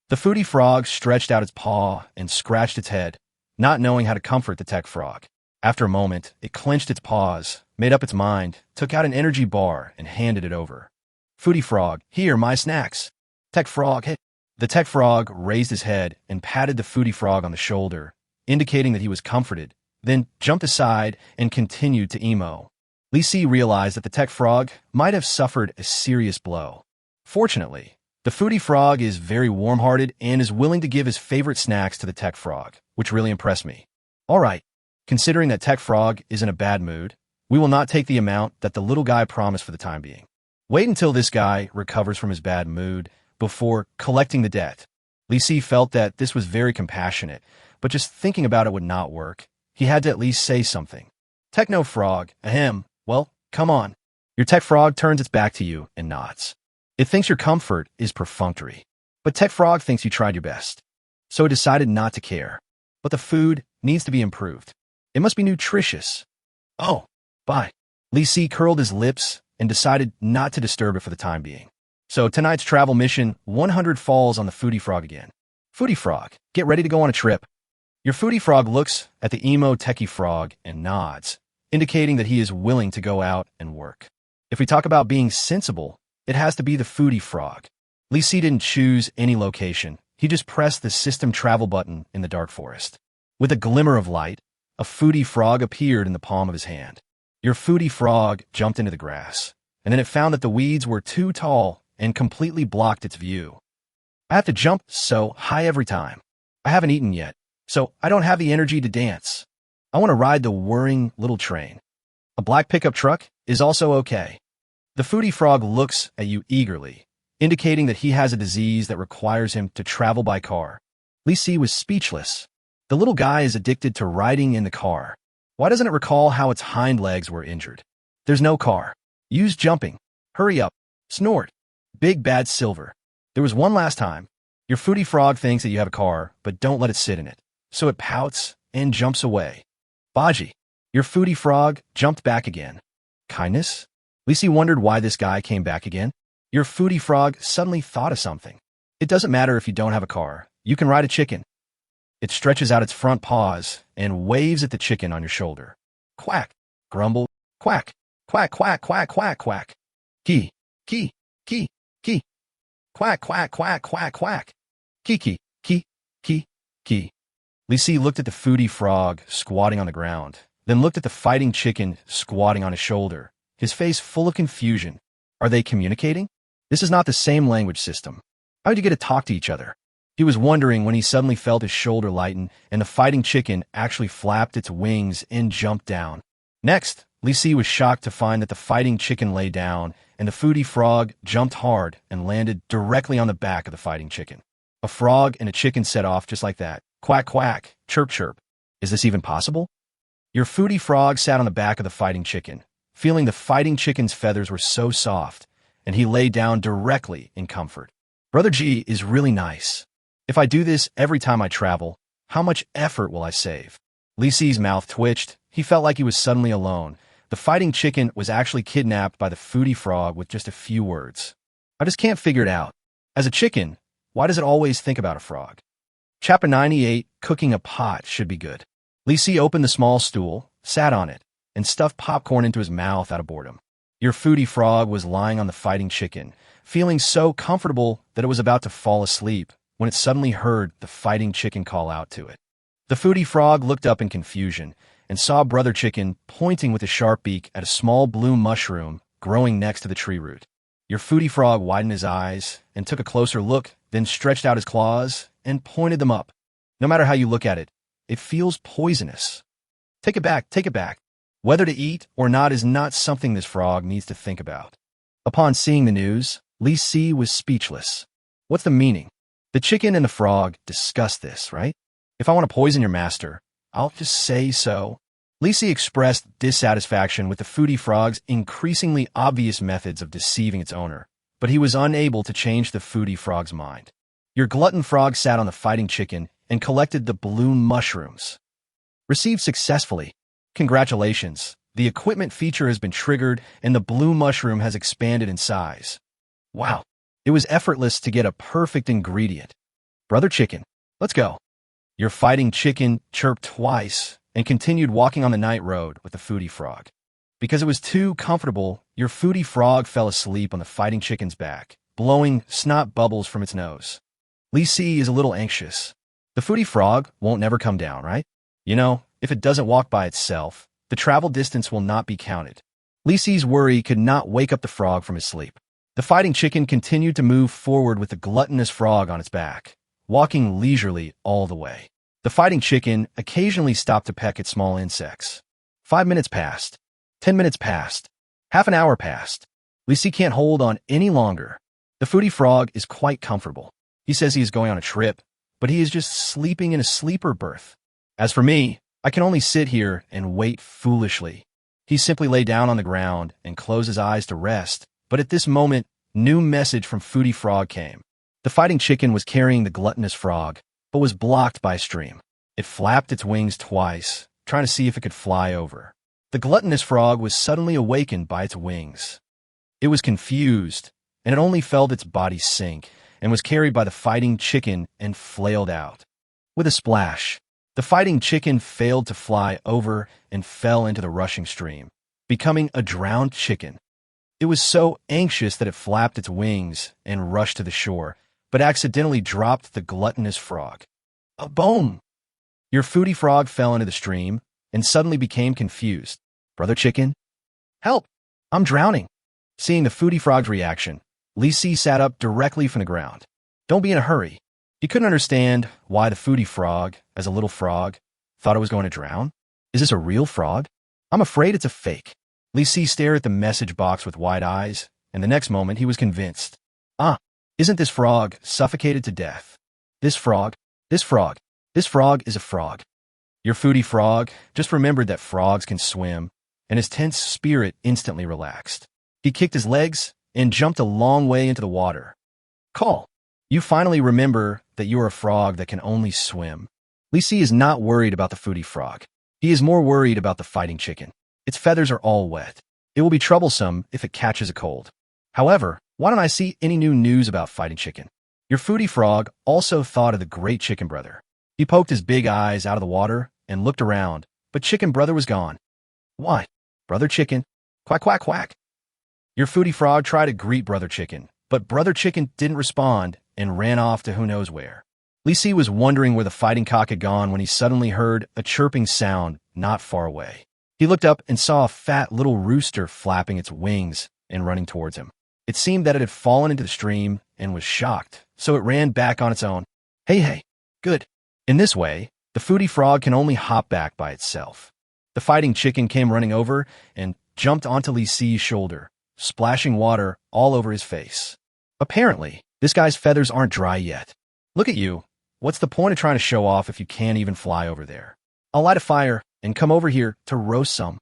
The Foodie Frog stretched out its paw and scratched its head, not knowing how to comfort the tech frog. After a moment, it clenched its paws, made up its mind, took out an energy bar, and handed it over. Foodie Frog, here, my snacks. Tech Frog, hit. The tech frog raised his head and patted the Foodie Frog on the shoulder, indicating that he was comforted, then jumped aside and continued to emo. Li Si realized that the tech frog might have suffered a serious blow. Fortunately, The foodie frog is very warm-hearted and is willing to give his favorite snacks to the tech frog, which really impressed me. All right, considering that tech frog is in a bad mood, we will not take the amount that the little guy promised for the time being. Wait until this guy recovers from his bad mood before collecting the debt. Li Si felt that this was very compassionate, but just thinking about it would not work. He had to at least say something. Techno frog, ahem, well, come on. Your tech frog turns its back to you and nods. It thinks your comfort is perfunctory, but tech frog thinks you tried your best. So it decided not to care. But the food needs to be improved. It must be nutritious. Oh, bye. Li Si curled his lips and decided not to disturb it for the time being. So tonight's travel mission 100 falls on the foodie frog again. Foodie frog, get ready to go on a trip. Your foodie frog looks at the emo techie frog and nods, indicating that he is willing to go out and work. If we talk about being sensible, it has to be the foodie frog. Li Si didn't choose any location. He just pressed the system travel button in the dark forest. With a glimmer of light, a foodie frog appeared in the palm of his hand. Your foodie frog jumped into the grass, and then it found that the weeds were too tall and completely blocked its view. I have to jump so high every time. I haven't eaten yet, so I don't have the energy to dance. I want to ride the whirring little train. A black pickup truck is also okay. The foodie frog looks at you eagerly, indicating that he has a disease that requires him to travel by car. Li Si was speechless. The little guy is addicted to riding in the car. Why doesn't it recall how its hind legs were injured? There's no car. Use jumping. Hurry up. Snort. Big bad silver. There was one last time. Your foodie frog thinks that you have a car, but don't let it sit in it. So it pouts and jumps away. Baji. Your foodie frog jumped back again. Kindness? Li Si wondered why this guy came back again. Your foodie frog suddenly thought of something. It doesn't matter if you don't have a car. You can ride a chicken. It stretches out its front paws and waves at the chicken on your shoulder. Quack. Grumble. Quack. Quack, quack, quack, quack, quack. Key. Key. Key. Key. Quack, quack, quack, quack, quack. Key. Key. Key. Li Si looked at the foodie frog squatting on the ground, then looked at the fighting chicken squatting on his shoulder, his face full of confusion. Are they communicating? This is not the same language system. How would you get to talk to each other? He was wondering when he suddenly felt his shoulder lighten and the fighting chicken actually flapped its wings and jumped down. Next, Li Si was shocked to find that the fighting chicken lay down and the foodie frog jumped hard and landed directly on the back of the fighting chicken. A frog and a chicken set off just like that. Quack, quack, chirp, chirp. Is this even possible? Your foodie frog sat on the back of the fighting chicken, feeling the fighting chicken's feathers were so soft, and he lay down directly in comfort. Brother G is really nice. If I do this every time I travel, how much effort will I save? Li Si's mouth twitched. He felt like he was suddenly alone. The fighting chicken was actually kidnapped by the foodie frog with just a few words. I just can't figure it out. As a chicken, why does it always think about a frog? Chapter 98, cooking a pot should be good. Li Si opened the small stool, sat on it, and stuffed popcorn into his mouth out of boredom. Your foodie frog was lying on the fighting chicken, feeling so comfortable that it was about to fall asleep when it suddenly heard the fighting chicken call out to it. The foodie frog looked up in confusion and saw Brother Chicken pointing with a sharp beak at a small blue mushroom growing next to the tree root. Your foodie frog widened his eyes and took a closer look, then stretched out his claws and pointed them up. No matter how you look at it, it feels poisonous. Take it back, take it back. Whether to eat or not is not something this frog needs to think about. Upon seeing the news, Li Si was speechless. What's the meaning? The chicken and the frog discussed this, right? If I want to poison your master, I'll just say so. Li Si expressed dissatisfaction with the foodie frog's increasingly obvious methods of deceiving its owner, but he was unable to change the foodie frog's mind. Your glutton frog sat on the fighting chicken and collected the balloon mushrooms. Received successfully. Congratulations. The equipment feature has been triggered and the blue mushroom has expanded in size. Wow. It was effortless to get a perfect ingredient. Brother Chicken, let's go. Your fighting chicken chirped twice and continued walking on the night road with the foodie frog. Because it was too comfortable, your foodie frog fell asleep on the fighting chicken's back, blowing snot bubbles from its nose. Li Si is a little anxious. The foodie frog won't never come down, right? You know, if it doesn't walk by itself, the travel distance will not be counted. Li Si's worry could not wake up the frog from his sleep. The fighting chicken continued to move forward with the gluttonous frog on its back, walking leisurely all the way. The fighting chicken occasionally stopped to peck at small insects. 5 minutes passed. 10 minutes passed. Half an hour passed. Lisi can't hold on any longer. The foodie frog is quite comfortable. He says he is going on a trip, but he is just sleeping in a sleeper berth. As for me, I can only sit here and wait foolishly. He simply lay down on the ground and closed his eyes to rest, but at this moment, new message from Foodie Frog came. The fighting chicken was carrying the gluttonous frog, but was blocked by a stream. It flapped its wings twice, trying to see if it could fly over. The gluttonous frog was suddenly awakened by its wings. It was confused, and it only felt its body sink, and was carried by the fighting chicken and flailed out. With a splash, the fighting chicken failed to fly over and fell into the rushing stream, becoming a drowned chicken. It was so anxious that it flapped its wings and rushed to the shore, but accidentally dropped the gluttonous frog. A bone! Your foodie frog fell into the stream and suddenly became confused. Brother chicken? Help! I'm drowning! Seeing the foodie frog's reaction, Lisi sat up directly from the ground. Don't be in a hurry. He couldn't understand why the foodie frog, as a little frog, thought it was going to drown. Is this a real frog? I'm afraid it's a fake. Lisi stared at the message box with wide eyes, and the next moment he was convinced. Isn't this frog suffocated to death? This frog is a frog. Your foodie frog just remembered that frogs can swim, and his tense spirit instantly relaxed. He kicked his legs and jumped a long way into the water. Call. You finally remember that you are a frog that can only swim. Lisi is not worried about the foodie frog. He is more worried about the fighting chicken. Its feathers are all wet. It will be troublesome if it catches a cold. However, why don't I see any new news about fighting chicken? Your foodie frog also thought of the great chicken brother. He poked his big eyes out of the water and looked around, but chicken brother was gone. Why? Brother chicken? Quack, quack, quack. Your foodie frog tried to greet brother chicken, but brother chicken didn't respond and ran off to who knows where. Lisi was wondering where the fighting cock had gone when he suddenly heard a chirping sound not far away. He looked up and saw a fat little rooster flapping its wings and running towards him. It seemed that it had fallen into the stream and was shocked, so it ran back on its own. Hey, good. In this way, the foodie frog can only hop back by itself. The fighting chicken came running over and jumped onto Lisi's shoulder, splashing water all over his face. Apparently, this guy's feathers aren't dry yet. Look at you. What's the point of trying to show off if you can't even fly over there? I'll light a fire and come over here to roast some.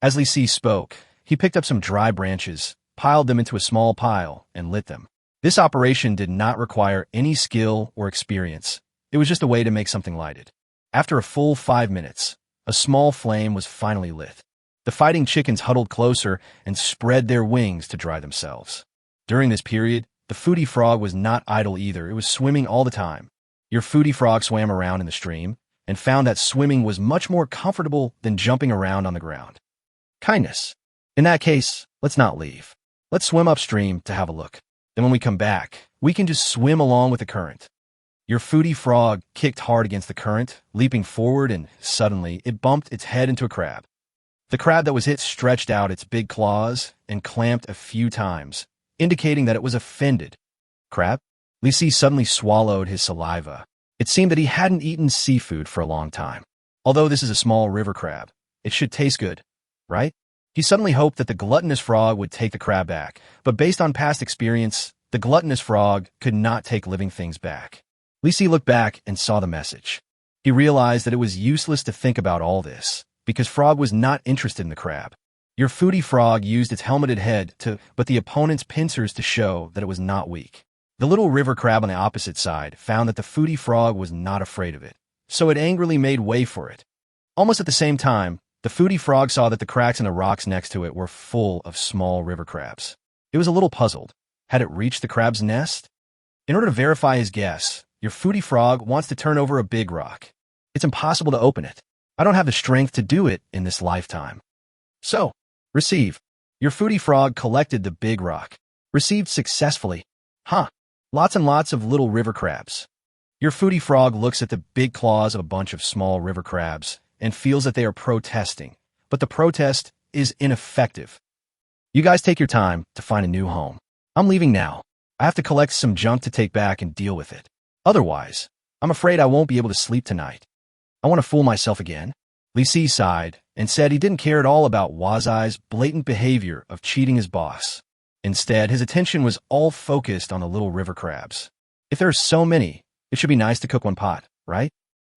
As Lisi spoke, he picked up some dry branches, piled them into a small pile, and lit them. This operation did not require any skill or experience. It was just a way to make something lighted. After a full 5 minutes, a small flame was finally lit. The fighting chickens huddled closer and spread their wings to dry themselves. During this period, the foodie frog was not idle either. It was swimming all the time. Your foodie frog swam around in the stream and found that swimming was much more comfortable than jumping around on the ground. Kindness. In that case, let's not leave. Let's swim upstream to have a look. Then when we come back, we can just swim along with the current. Your foodie frog kicked hard against the current, leaping forward, and suddenly it bumped its head into a crab. The crab that was hit stretched out its big claws and clamped a few times, indicating that it was offended. Crab? Lisi suddenly swallowed his saliva. It seemed that he hadn't eaten seafood for a long time. Although this is a small river crab, it should taste good, right? He suddenly hoped that the gluttonous frog would take the crab back, but based on past experience, the gluttonous frog could not take living things back. Lisi looked back and saw the message. He realized that it was useless to think about all this, because Frog was not interested in the crab. Your foodie frog used its helmeted head but the opponent's pincers to show that it was not weak. The little river crab on the opposite side found that the foodie frog was not afraid of it, so it angrily made way for it. Almost at the same time, the foodie frog saw that the cracks in the rocks next to it were full of small river crabs. It was a little puzzled. Had it reached the crab's nest? In order to verify his guess, your foodie frog wants to turn over a big rock. It's impossible to open it. I don't have the strength to do it in this lifetime. So, receive. Your foodie frog collected the big rock. Received successfully. Lots and lots of little river crabs. Your foodie frog looks at the big claws of a bunch of small river crabs and feels that they are protesting, but the protest is ineffective. You guys take your time to find a new home. I'm leaving now. I have to collect some junk to take back and deal with it. Otherwise, I'm afraid I won't be able to sleep tonight. I want to fool myself again. Li Si sighed and said he didn't care at all about Wazai's blatant behavior of cheating his boss. Instead, his attention was all focused on the little river crabs. If there are so many, it should be nice to cook one pot, right?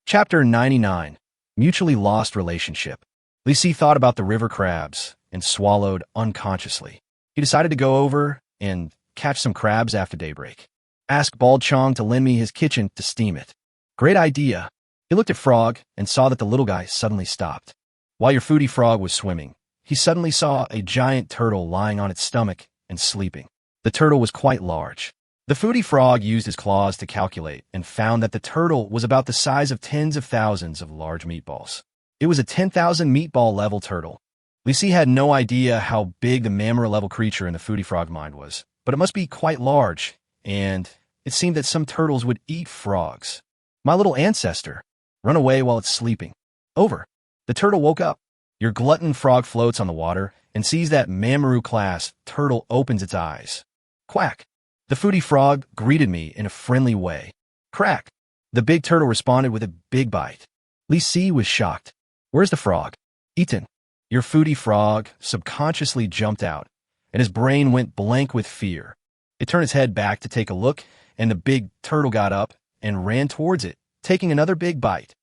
Chapter 99. Mutually Lost Relationship. Li Si thought about the river crabs and swallowed unconsciously. He decided to go over and catch some crabs after daybreak. Ask Bald Chong to lend me his kitchen to steam it. Great idea. He looked at Frog and saw that the little guy suddenly stopped. While your foodie frog was swimming, he suddenly saw a giant turtle lying on its stomach and sleeping. The turtle was quite large. The foodie frog used his claws to calculate and found that the turtle was about the size of tens of thousands of large meatballs. It was a 10,000 meatball level turtle. Li Si had no idea how big the mammoth level creature in the foodie frog mind was, but it must be quite large, and it seemed that some turtles would eat frogs. My little ancestor. Run away while it's sleeping. Over. The turtle woke up. Your glutton frog floats on the water and sees that Mamoru class turtle opens its eyes. Quack. The foodie frog greeted me in a friendly way. Crack. The big turtle responded with a big bite. Li Si was shocked. Where's the frog? Eaten. Your foodie frog subconsciously jumped out, and his brain went blank with fear. It turned its head back to take a look, and the big turtle got up and ran towards it, taking another big bite.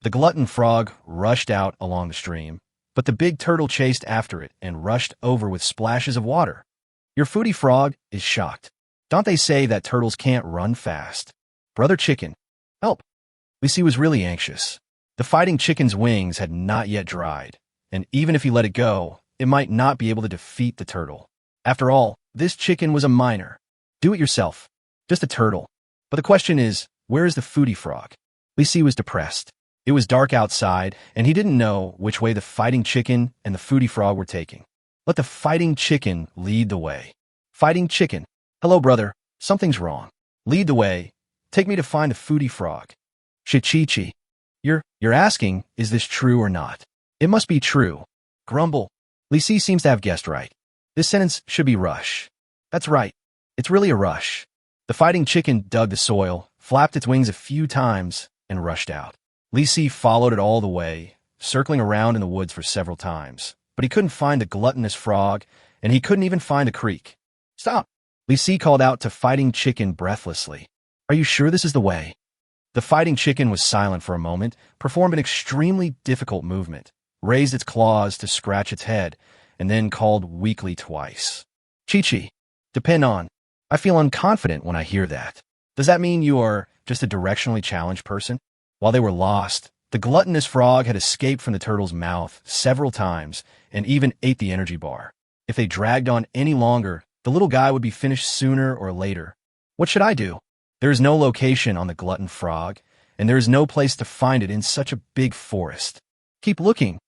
The glutton frog rushed out along the stream, but the big turtle chased after it and rushed over with splashes of water. Your foodie frog is shocked. Don't they say that turtles can't run fast? Brother Chicken, help. Li Si was really anxious. The fighting chicken's wings had not yet dried, and even if he let it go, it might not be able to defeat the turtle. After all, this chicken was a minor. Do it yourself. Just a turtle. But the question is, where is the foodie frog? Li Si was depressed. It was dark outside, and he didn't know which way the fighting chicken and the foodie frog were taking. Let the fighting chicken lead the way. Fighting chicken. Hello, brother. Something's wrong. Lead the way. Take me to find the foodie frog. Shichichi. You're asking, is this true or not? It must be true. Grumble. Li Si seems to have guessed right. This sentence should be rush. That's right. It's really a rush. The fighting chicken dug the soil, flapped its wings a few times, and rushed out. Li Si followed it all the way, circling around in the woods for several times, but he couldn't find the gluttonous frog, and he couldn't even find a creek. Stop! Li Si called out to Fighting Chicken breathlessly. Are you sure this is the way? The Fighting Chicken was silent for a moment, performed an extremely difficult movement, raised its claws to scratch its head, and then called weakly twice. Chi-Chi, depend on. I feel unconfident when I hear that. Does that mean you are just a directionally challenged person? While they were lost, the gluttonous frog had escaped from the turtle's mouth several times and even ate the energy bar. If they dragged on any longer, the little guy would be finished sooner or later. What should I do? There is no location on the glutton frog, and there is no place to find it in such a big forest. Keep looking.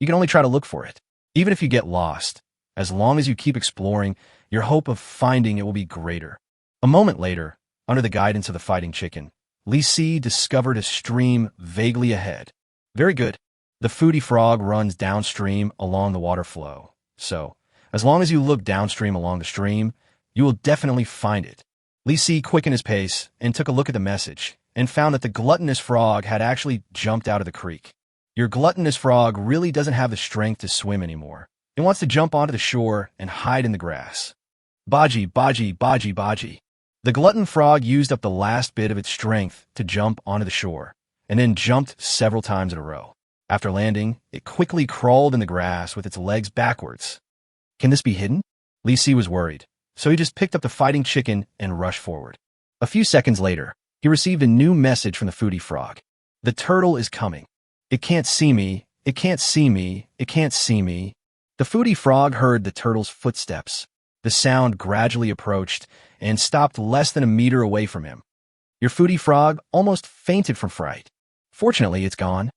You can only try to look for it. Even if you get lost, as long as you keep exploring, your hope of finding it will be greater. A moment later, under the guidance of the fighting chicken, Li Si discovered a stream vaguely ahead. Very good. The foodie frog runs downstream along the water flow. So, as long as you look downstream along the stream, you will definitely find it. Li Si quickened his pace and took a look at the message and found that the gluttonous frog had actually jumped out of the creek. Your gluttonous frog really doesn't have the strength to swim anymore. It wants to jump onto the shore and hide in the grass. Baji, baji, baji, baji. The glutton frog used up the last bit of its strength to jump onto the shore, and then jumped several times in a row. After landing, it quickly crawled in the grass with its legs backwards. Can this be hidden? Li Si was worried, so he just picked up the fighting chicken and rushed forward. A few seconds later, he received a new message from the foodie frog. The turtle is coming. It can't see me. It can't see me. It can't see me. The foodie frog heard the turtle's footsteps. The sound gradually approached and stopped less than a meter away from him. Your foodie frog almost fainted from fright. Fortunately, it's gone.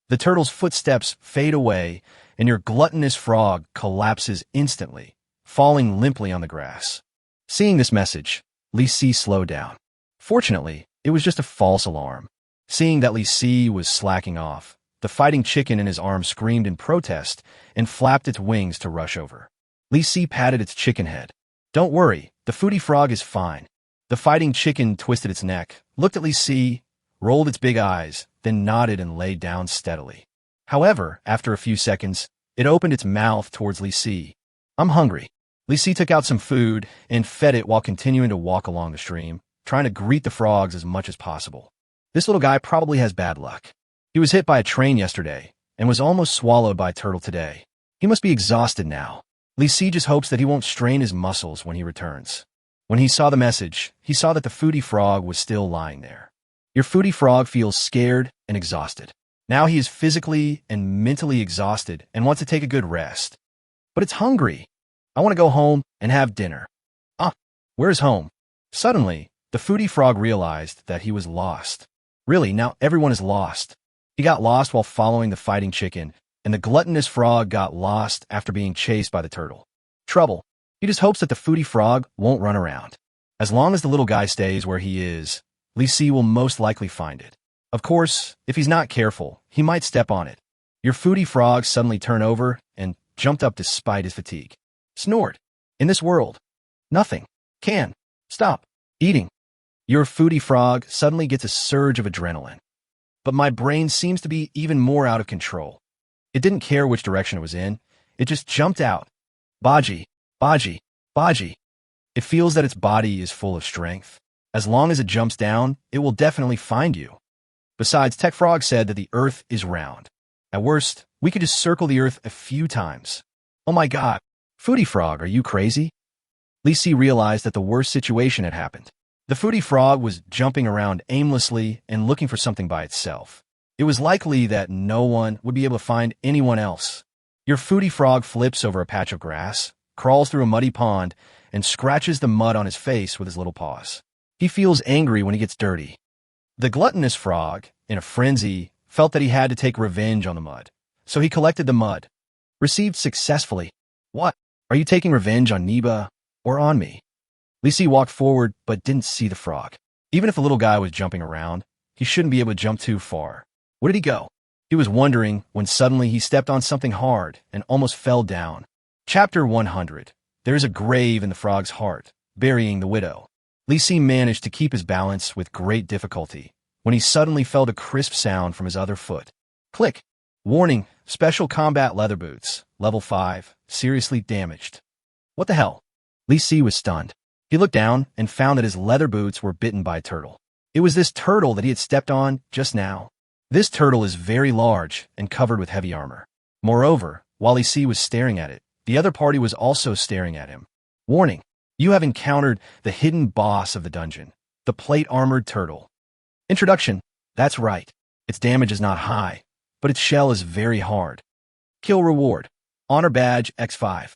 The turtle's footsteps fade away, and your gluttonous frog collapses instantly, falling limply on the grass. Seeing this message, Li Si slowed down. Fortunately, it was just a false alarm. Seeing that Li Si was slacking off, the fighting chicken in his arms screamed in protest and flapped its wings to rush over. Li Si patted its chicken head. Don't worry, the foodie frog is fine. The fighting chicken twisted its neck, looked at Li Si, rolled its big eyes, then nodded and lay down steadily. However, after a few seconds, it opened its mouth towards Li Si. I'm hungry. Li Si took out some food and fed it while continuing to walk along the stream, trying to greet the frogs as much as possible. This little guy probably has bad luck. He was hit by a train yesterday and was almost swallowed by a turtle today. He must be exhausted now. Li Si just hopes that he won't strain his muscles when he returns. When he saw the message, he saw that the foodie frog was still lying there. Your foodie frog feels scared and exhausted. Now he is physically and mentally exhausted and wants to take a good rest. But it's hungry. I want to go home and have dinner. Where's home? Suddenly, the foodie frog realized that he was lost. Really, now everyone is lost. He got lost while following the fighting chicken, and the gluttonous frog got lost after being chased by the turtle. Trouble. He just hopes that the foodie frog won't run around. As long as the little guy stays where he is, Li Si will most likely find it. Of course, if he's not careful, he might step on it. Your foodie frog suddenly turned over and jumped up despite his fatigue. Snored. In this world, nothing can stop eating. Your foodie frog suddenly gets a surge of adrenaline. But my brain seems to be even more out of control. It didn't care which direction it was in. It just jumped out. Baji, baji, baji. It feels that its body is full of strength. As long as it jumps down, it will definitely find you. Besides, Tech Frog said that the Earth is round. At worst, we could just circle the Earth a few times. Oh my god. Foodie Frog, are you crazy? Li Si realized that the worst situation had happened. The foodie frog was jumping around aimlessly and looking for something by itself. It was likely that no one would be able to find anyone else. Your foodie frog flips over a patch of grass, crawls through a muddy pond, and scratches the mud on his face with his little paws. He feels angry when he gets dirty. The gluttonous frog, in a frenzy, felt that he had to take revenge on the mud, so he collected the mud. Received successfully. What? Are you taking revenge on Neba or on me? Li Si walked forward but didn't see the frog. Even if the little guy was jumping around, he shouldn't be able to jump too far. Where did he go? He was wondering when suddenly he stepped on something hard and almost fell down. Chapter 100. There is a grave in the frog's heart, burying the widow. Li Si managed to keep his balance with great difficulty when he suddenly felt a crisp sound from his other foot. Click. Warning, special combat leather boots, level 5, seriously damaged. What the hell? Li Si was stunned. He looked down and found that his leather boots were bitten by a turtle. It was this turtle that he had stepped on just now. This turtle is very large and covered with heavy armor. Moreover, while Li Si was staring at it, the other party was also staring at him. Warning, you have encountered the hidden boss of the dungeon, the plate-armored turtle. Introduction. That's right. Its damage is not high, but its shell is very hard. Kill reward. Honor badge X5.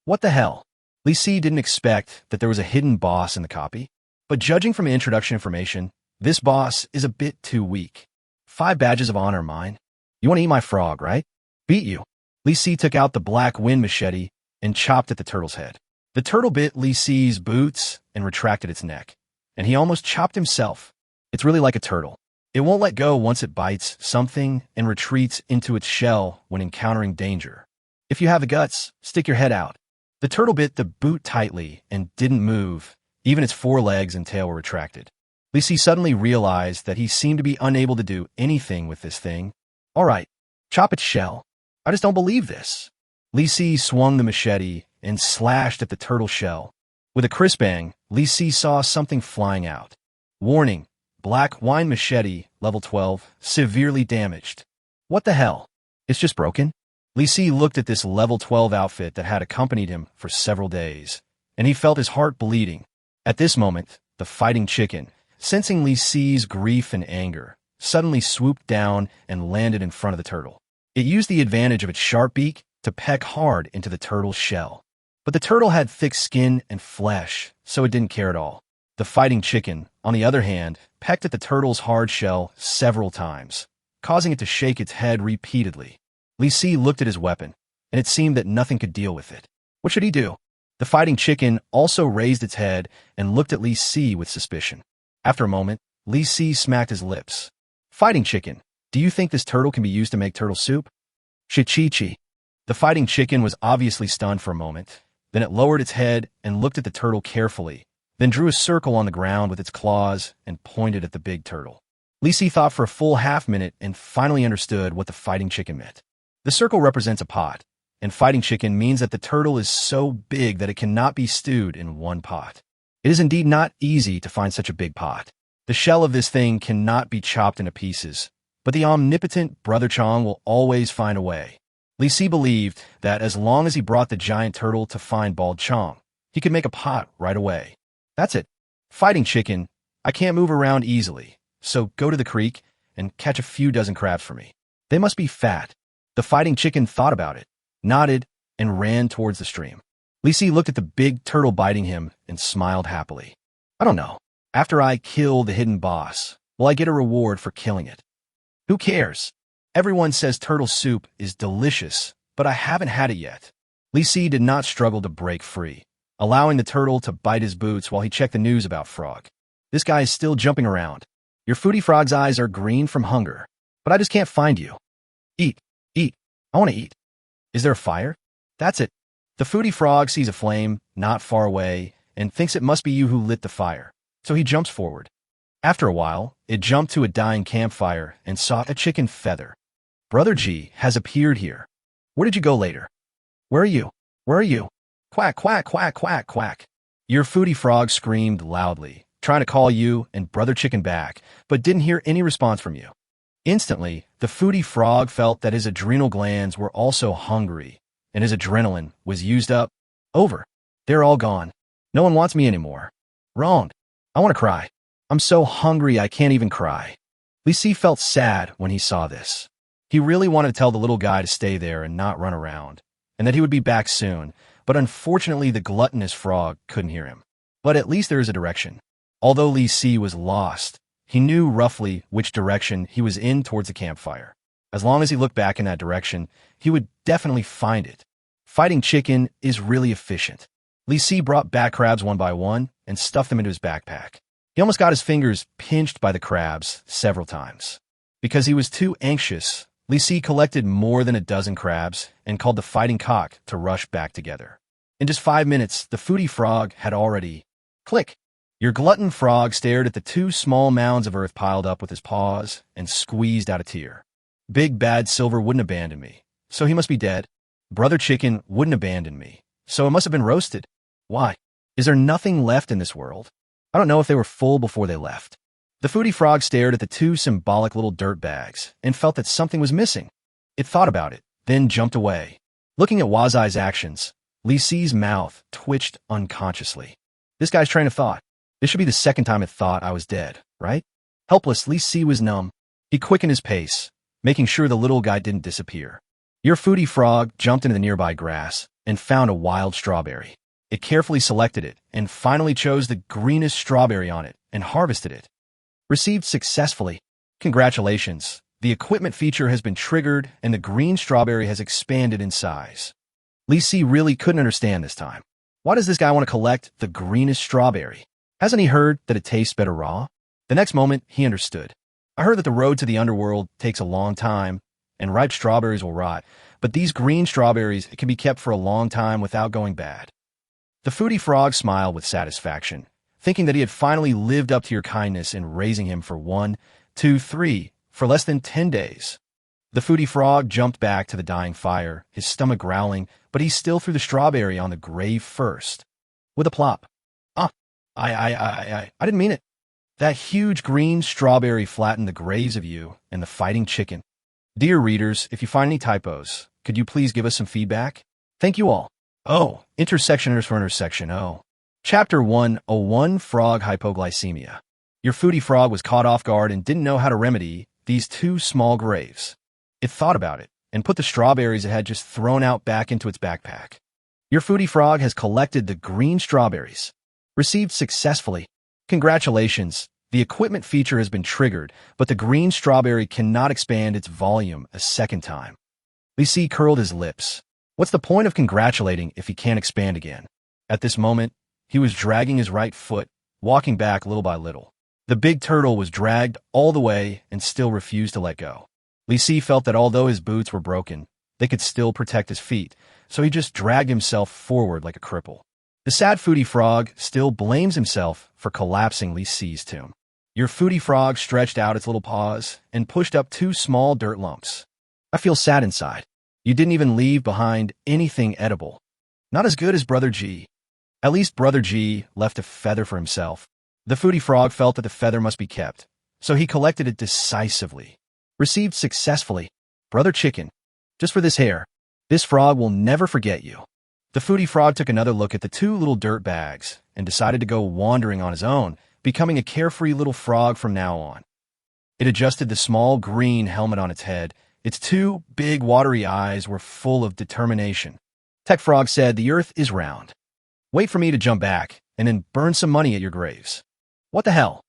What the hell? Li Si didn't expect that there was a hidden boss in the copy, but judging from introduction information, this boss is a bit too weak. 5 badges of honor mine. You want to eat my frog, right? Beat you. Li Si took out the black wind machete and chopped at the turtle's head. The turtle bit Li Si's boots and retracted its neck, and he almost chopped himself. It's really like a turtle. It won't let go once it bites something and retreats into its shell when encountering danger. If you have the guts, stick your head out. The turtle bit the boot tightly and didn't move. Even its forelegs and tail were retracted. Li Si suddenly realized that he seemed to be unable to do anything with this thing. All right, chop its shell. I just don't believe this. Li Si swung the machete and slashed at the turtle shell. With a crisp bang, Li Si saw something flying out. Warning, black wine machete, level 12, severely damaged. What the hell? It's just broken? Li Si looked at this level 12 outfit that had accompanied him for several days, and he felt his heart bleeding. At this moment, the fighting chicken, sensing Li Si's grief and anger, suddenly swooped down and landed in front of the turtle. It used the advantage of its sharp beak to peck hard into the turtle's shell. But the turtle had thick skin and flesh, so it didn't care at all. The fighting chicken, on the other hand, pecked at the turtle's hard shell several times, causing it to shake its head repeatedly. Li Si looked at his weapon, and it seemed that nothing could deal with it. What should he do? The fighting chicken also raised its head and looked at Li Si with suspicion. After a moment, Li Si smacked his lips. Fighting chicken, do you think this turtle can be used to make turtle soup? Shichichi. The fighting chicken was obviously stunned for a moment, Then it lowered its head and looked at the turtle carefully, then drew a circle on the ground with its claws and pointed at the big turtle. Li Si thought for a full half-minute and finally understood what the fighting chicken meant. The circle represents a pot, and fighting chicken means that the turtle is so big that it cannot be stewed in one pot. It is indeed not easy to find such a big pot. The shell of this thing cannot be chopped into pieces, but the omnipotent Brother Chong will always find a way. Li Si believed that as long as he brought the giant turtle to find Bald Chong, he could make a pot right away. That's it. Fighting chicken, I can't move around easily, so go to the creek and catch a few dozen crabs for me. They must be fat. The fighting chicken thought about it, nodded, and ran towards the stream. Li Si looked at the big turtle biting him and smiled happily. I don't know. After I kill the hidden boss, will I get a reward for killing it? Who cares? Everyone says turtle soup is delicious, but I haven't had it yet. Li Si did not struggle to break free, allowing the turtle to bite his boots while he checked the news about Frog. This guy is still jumping around. Your foodie frog's eyes are green from hunger, but I just can't find you. Eat, eat. I want to eat. Is there a fire? That's it. The foodie frog sees a flame not far away and thinks it must be you who lit the fire, so he jumps forward. After a while, it jumped to a dying campfire and saw a chicken feather. Brother G has appeared here. Where did you go later? Where are you? Where are you? Quack, quack, quack, quack, quack. Your foodie frog screamed loudly, trying to call you and Brother Chicken back, but didn't hear any response from you. Instantly, the foodie frog felt that his adrenal glands were also hungry, and his adrenaline was used up. Over. They're all gone. No one wants me anymore. Wrong. I want to cry. I'm so hungry I can't even cry. Li Si felt sad when he saw this. He really wanted to tell the little guy to stay there and not run around, and that he would be back soon, but unfortunately the gluttonous frog couldn't hear him. But at least there is a direction. Although Li Si was lost, he knew roughly which direction he was in towards the campfire. As long as he looked back in that direction, he would definitely find it. Fighting chicken is really efficient. Li Si brought back crabs one by one and stuffed them into his backpack. He almost got his fingers pinched by the crabs several times. Because he was too anxious, Li Si collected more than a dozen crabs and called the fighting cock to rush back together. In just 5 minutes, the foodie frog had already... Click! Your glutton frog stared at the 2 small mounds of earth piled up with his paws and squeezed out a tear. Big Bad Silver wouldn't abandon me, so he must be dead. Brother Chicken wouldn't abandon me, so it must have been roasted. Why? Is there nothing left in this world? I don't know if they were full before they left. The foodie frog stared at the 2 symbolic little dirt bags and felt that something was missing. It thought about it, then jumped away. Looking at Wazai's actions, Li Si's mouth twitched unconsciously. This guy's train of thought. This should be the second time it thought I was dead, right? Helpless, Li Si was numb. He quickened his pace, making sure the little guy didn't disappear. Your foodie frog jumped into the nearby grass and found a wild strawberry. It carefully selected it and finally chose the greenest strawberry on it and harvested it. Received successfully. Congratulations. The equipment feature has been triggered and the green strawberry has expanded in size. Li Si really couldn't understand this time. Why does this guy want to collect the greenest strawberry? Hasn't he heard that it tastes better raw? The next moment, he understood. I heard that the road to the underworld takes a long time, and ripe strawberries will rot, but these green strawberries can be kept for a long time without going bad. The foodie frog smiled with satisfaction, thinking that he had finally lived up to your kindness in raising him for 1, 2, 3, for less than 10 days. The foodie frog jumped back to the dying fire, his stomach growling, but he still threw the strawberry on the grave first. With a plop. I didn't mean it. That huge green strawberry flattened the graves of you and the fighting chicken. Dear readers, if you find any typos, could you please give us some feedback? Thank you all. Oh, intersectioners for intersection. Oh. Chapter 101, Frog Hypoglycemia. Your foodie frog was caught off guard and didn't know how to remedy these 2 small graves. It thought about it and put the strawberries it had just thrown out back into its backpack. Your foodie frog has collected the green strawberries. Received successfully. Congratulations. The equipment feature has been triggered, but the green strawberry cannot expand its volume a second time. Li Si curled his lips. What's the point of congratulating if he can't expand again? At this moment, he was dragging his right foot, walking back little by little. The big turtle was dragged all the way and still refused to let go. Li Si felt that although his boots were broken, they could still protect his feet, so he just dragged himself forward like a cripple. The sad foodie frog still blames himself for collapsing Li Si's tomb. Your foodie frog stretched out its little paws and pushed up 2 small dirt lumps. I feel sad inside. You didn't even leave behind anything edible. Not as good as Brother G. At least Brother G left a feather for himself. The foodie frog felt that the feather must be kept, so he collected it decisively. Received successfully. Brother Chicken, just for this hair, this frog will never forget you. The foodie frog took another look at the 2 little dirt bags and decided to go wandering on his own, becoming a carefree little frog from now on. It adjusted the small green helmet on its head. Its 2 big watery eyes were full of determination. Tech Frog said, "The earth is round. Wait for me to jump back and then burn some money at your graves." What the hell?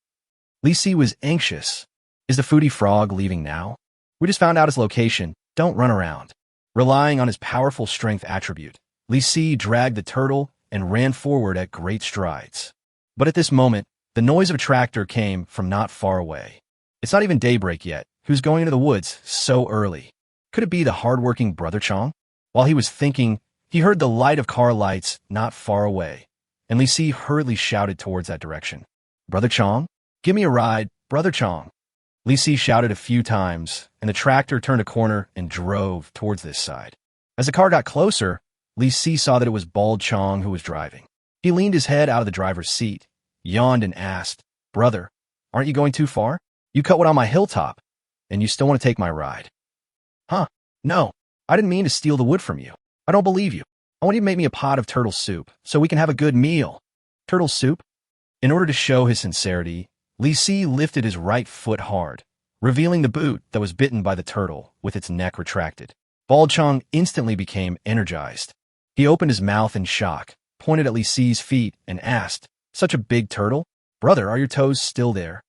Li Si was anxious. Is the foodie frog leaving now? We just found out his location. Don't run around. Relying on his powerful strength attribute, Li Si dragged the turtle and ran forward at great strides. But at this moment, the noise of a tractor came from not far away. It's not even daybreak yet. Who's going into the woods so early? Could it be the hard-working Brother Chong? While he was thinking, he heard the light of car lights not far away, and Li Si hurriedly shouted towards that direction. "Brother Chong? Give me a ride, Brother Chong." Li Si shouted a few times, and the tractor turned a corner and drove towards this side. As the car got closer, Li Si saw that it was Bald Chong who was driving. He leaned his head out of the driver's seat, yawned, and asked, "Brother, aren't you going too far? You cut wood on my hilltop, and you still want to take my ride." "Huh? No, I didn't mean to steal the wood from you. I don't believe you. I want you to make me a pot of turtle soup so we can have a good meal." Turtle soup? In order to show his sincerity, Li Si lifted his right foot hard, revealing the boot that was bitten by the turtle with its neck retracted. Bald Chong instantly became energized. He opened his mouth in shock, pointed at Li Si's feet, and asked, "Such a big turtle? Brother, are your toes still there?"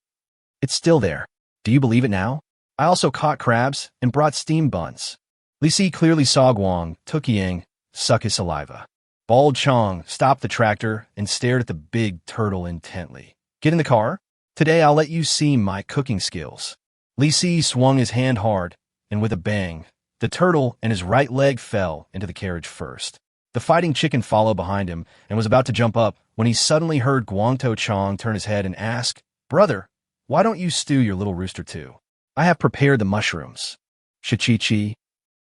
"It's still there. Do you believe it now? I also caught crabs and brought steam buns." Li Si clearly saw Guang Tukiang suck his saliva. Bald Chong stopped the tractor and stared at the big turtle intently. "Get in the car. Today I'll let you see my cooking skills." Li Si swung his hand hard, and with a bang, the turtle and his right leg fell into the carriage first. The fighting chicken followed behind him and was about to jump up when he suddenly heard Guangto Chong turn his head and ask, "Brother, why don't you stew your little rooster too? I have prepared the mushrooms." Shichi-chi.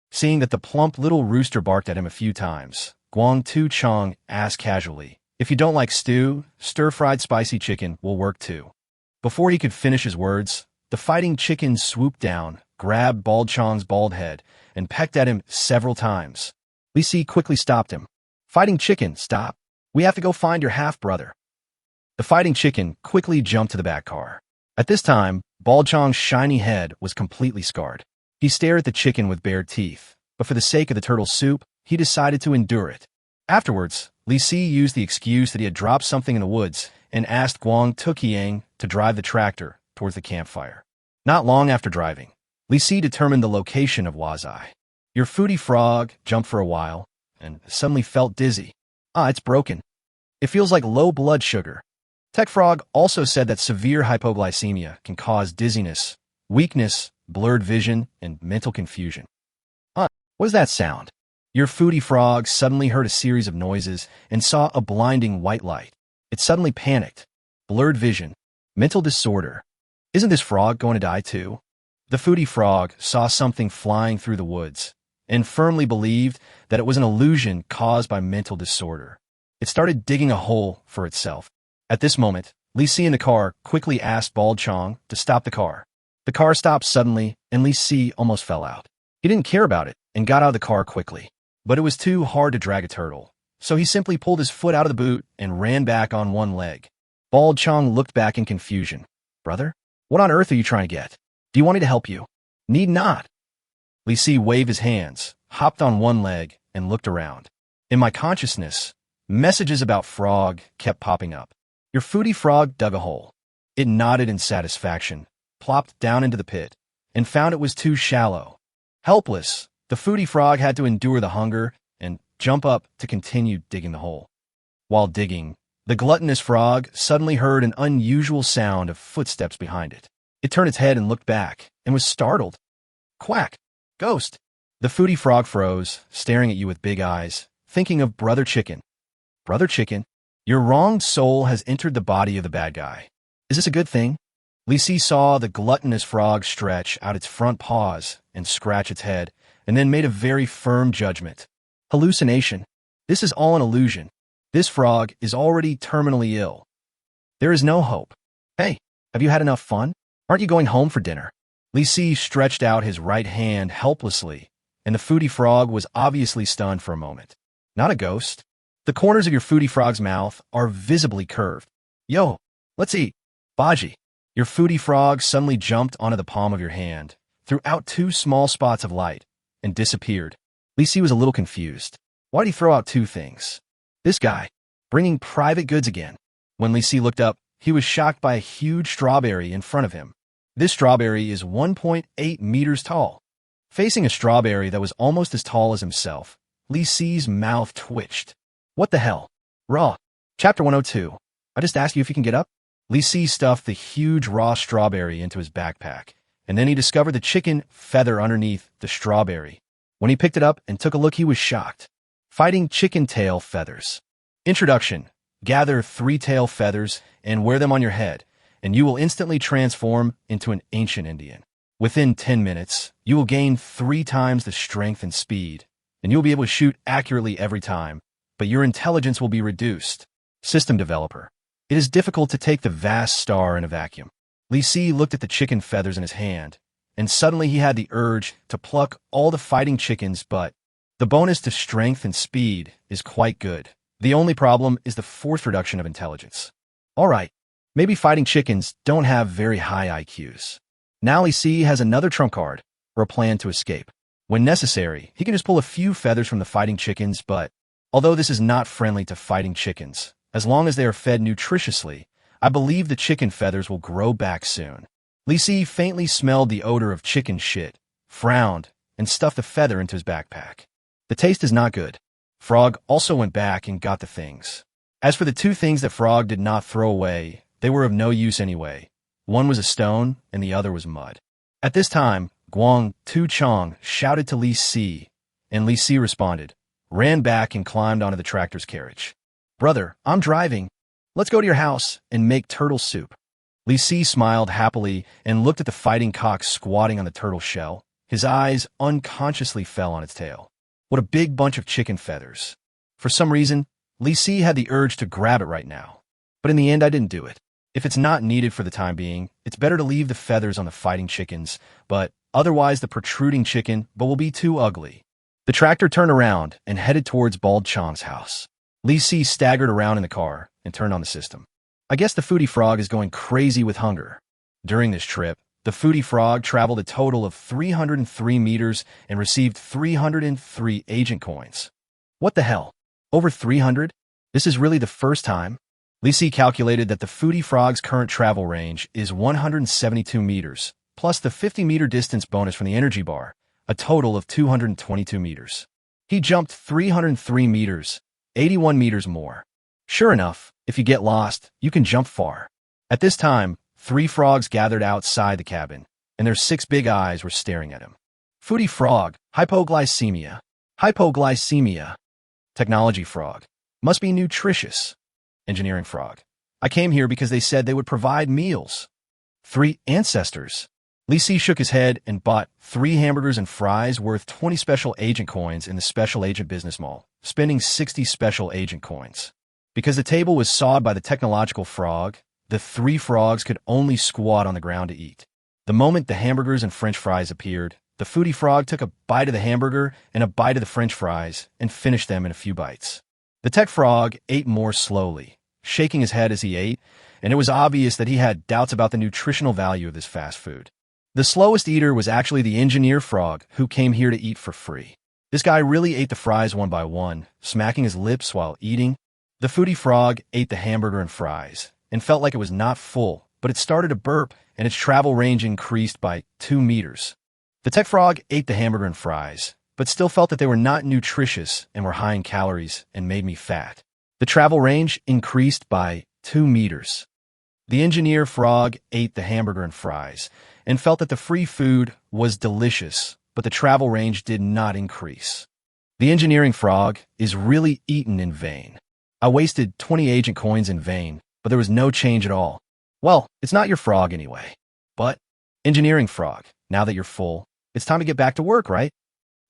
Seeing that the plump little rooster barked at him a few times, Guangto Chong asked casually, "If you don't like stew, stir-fried spicy chicken will work too." Before he could finish his words, the fighting chicken swooped down, grabbed Bald Chong's bald head, and pecked at him several times. Li Si quickly stopped him. "Fighting chicken, stop. We have to go find your half-brother." The fighting chicken quickly jumped to the back car. At this time, Bald Chong's shiny head was completely scarred. He stared at the chicken with bared teeth, but for the sake of the turtle soup, he decided to endure it. Afterwards, Li Si used the excuse that he had dropped something in the woods and asked Guang Tukiang to drive the tractor towards the campfire. Not long after driving, Li Si determined the location of Wazai. Your foodie frog jumped for a while and suddenly felt dizzy. It's broken. It feels like low blood sugar. Tech Frog also said that severe hypoglycemia can cause dizziness, weakness, blurred vision, and mental confusion. What was that sound? Your foodie frog suddenly heard a series of noises and saw a blinding white light. It suddenly panicked. Blurred vision. Mental disorder. Isn't this frog going to die too? The foodie frog saw something flying through the woods and firmly believed that it was an illusion caused by mental disorder. It started digging a hole for itself. At this moment, Li Si in the car quickly asked Bald Chong to stop the car. The car stopped suddenly, and Li Si almost fell out. He didn't care about it and got out of the car quickly. But it was too hard to drag a turtle, so he simply pulled his foot out of the boot and ran back on one leg. Bald Chong looked back in confusion. "Brother, what on earth are you trying to get? Do you want me to help you?" "Need not." Li Si waved his hands, hopped on one leg, and looked around. In my consciousness, messages about frog kept popping up. Your foodie frog dug a hole. It nodded in satisfaction, plopped down into the pit, and found it was too shallow. Helpless, the foodie frog had to endure the hunger and jump up to continue digging the hole. While digging, the gluttonous frog suddenly heard an unusual sound of footsteps behind it. It turned its head and looked back, and was startled. "Quack! Ghost!" The foodie frog froze, staring at you with big eyes, thinking of Brother Chicken. Brother Chicken, your wronged soul has entered the body of the bad guy. Is this a good thing? Lisi saw the gluttonous frog stretch out its front paws and scratch its head, and then made a very firm judgment. Hallucination. This is all an illusion. This frog is already terminally ill. There is no hope. Hey, have you had enough fun? Aren't you going home for dinner? Lisi stretched out his right hand helplessly, and the foodie frog was obviously stunned for a moment. Not a ghost. The corners of your foodie frog's mouth are visibly curved. Yo, let's eat. Baji. Your foodie frog suddenly jumped onto the palm of your hand, threw out two small spots of light, and disappeared. Lisi was a little confused. Why'd he throw out two things? This guy, bringing private goods again. When Lisi looked up, he was shocked by a huge strawberry in front of him. This strawberry is 1.8 meters tall. Facing a strawberry that was almost as tall as himself, Lisi's mouth twitched. What the hell? Raw. Chapter 102. I just asked you if you can get up? Lisi stuffed the huge raw strawberry into his backpack, and then he discovered the chicken feather underneath the strawberry. When he picked it up and took a look, he was shocked. Fighting chicken tail feathers. Introduction. Gather 3 tail feathers and wear them on your head, and you will instantly transform into an ancient Indian. Within 10 minutes, you will gain 3 times the strength and speed, and you'll be able to shoot accurately every time, but your intelligence will be reduced. System developer. It is difficult to take the vast star in a vacuum. Lisi looked at the chicken feathers in his hand, and suddenly he had the urge to pluck all the fighting chickens, but the bonus to strength and speed is quite good. The only problem is the 4th reduction of intelligence. Alright, maybe fighting chickens don't have very high IQs. Now Lisi has another trump card, or a plan to escape. When necessary, he can just pull a few feathers from the fighting chickens, but although this is not friendly to fighting chickens, as long as they are fed nutritiously, I believe the chicken feathers will grow back soon. Lisi faintly smelled the odor of chicken shit, frowned, and stuffed the feather into his backpack. The taste is not good. Frog also went back and got the things. As for the 2 things that Frog did not throw away, they were of no use anyway. One was a stone, and the other was mud. At this time, Guang Tu Chong shouted to Lisi, and Lisi responded, ran back and climbed onto the tractor's carriage. Brother, I'm driving. Let's go to your house and make turtle soup. Lisi smiled happily and looked at the fighting cock squatting on the turtle shell. His eyes unconsciously fell on its tail. What a big bunch of chicken feathers. For some reason, Lisi had the urge to grab it right now. But in the end, I didn't do it. If it's not needed for the time being, it's better to leave the feathers on the fighting chickens, but otherwise the protruding chicken will be too ugly. The tractor turned around and headed towards Bald Chong's house. Lisi staggered around in the car and turned on the system. I guess the foodie frog is going crazy with hunger. During this trip, the foodie frog traveled a total of 303 meters and received 303 agent coins. What the hell? Over 300? This is really the first time? Lisi calculated that the foodie frog's current travel range is 172 meters, plus the 50-meter distance bonus from the energy bar, a total of 222 meters. He jumped 303 meters, 81 meters more. Sure enough, if you get lost, you can jump far. At this time, 3 frogs gathered outside the cabin, and their 6 big eyes were staring at him. Foodie frog, hypoglycemia. Hypoglycemia. Technology frog. Must be nutritious. Engineering frog. I came here because they said they would provide meals. 3 ancestors. Lisi shook his head and bought 3 hamburgers and fries worth 20 special agent coins in the special agent business mall, spending 60 special agent coins. Because the table was sawed by the technological frog, the 3 frogs could only squat on the ground to eat. The moment the hamburgers and french fries appeared, the foodie frog took a bite of the hamburger and a bite of the french fries and finished them in a few bites. The tech frog ate more slowly, shaking his head as he ate, and it was obvious that he had doubts about the nutritional value of this fast food. The slowest eater was actually the engineer frog, who came here to eat for free. This guy really ate the fries one by one, smacking his lips while eating. The foodie frog ate the hamburger and fries, and felt like it was not full, but it started to burp, and its travel range increased by 2 meters. The tech frog ate the hamburger and fries, but still felt that they were not nutritious and were high in calories and made me fat. The travel range increased by 2 meters. The engineer frog ate the hamburger and fries, and felt that the free food was delicious, but the travel range did not increase. The engineering frog is really eaten in vain. I wasted 20 agent coins in vain, but there was no change at all. Well, it's not your frog anyway. But, engineering frog, now that you're full, it's time to get back to work, right?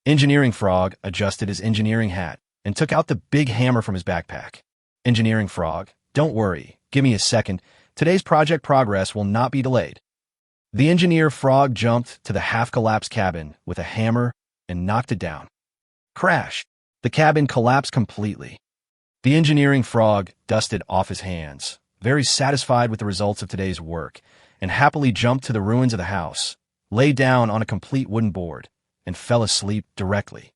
Engineering frog adjusted his engineering hat and took out the big hammer from his backpack. Engineering frog, don't worry, give me a second. Today's project progress will not be delayed. The engineer frog jumped to the half-collapsed cabin with a hammer and knocked it down. Crash! The cabin collapsed completely. The engineering frog dusted off his hands, very satisfied with the results of today's work, and happily jumped to the ruins of the house, lay down on a complete wooden board, and fell asleep directly.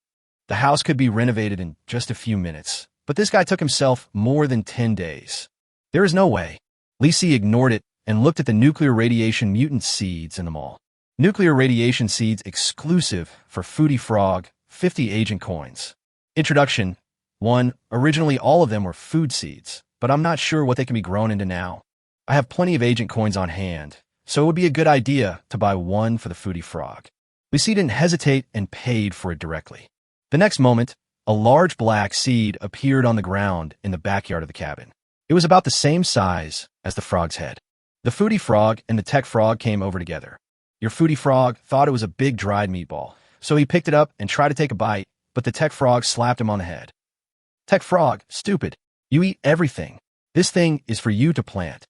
The house could be renovated in just a few minutes, but this guy took himself more than 10 days. There is no way. Lisi ignored it and looked at the nuclear radiation mutant seeds in them all. Nuclear radiation seeds exclusive for Foodie Frog, 50 agent coins. Introduction 1. Originally all of them were food seeds, but I'm not sure what they can be grown into now. I have plenty of agent coins on hand, so it would be a good idea to buy one for the Foodie Frog. Lisi didn't hesitate and paid for it directly. The next moment, a large black seed appeared on the ground in the backyard of the cabin. It was about the same size as the frog's head. The Foodie Frog and the Tech Frog came over together. Your Foodie Frog thought it was a big dried meatball, so he picked it up and tried to take a bite, but the Tech Frog slapped him on the head. Tech Frog, stupid. You eat everything. This thing is for you to plant.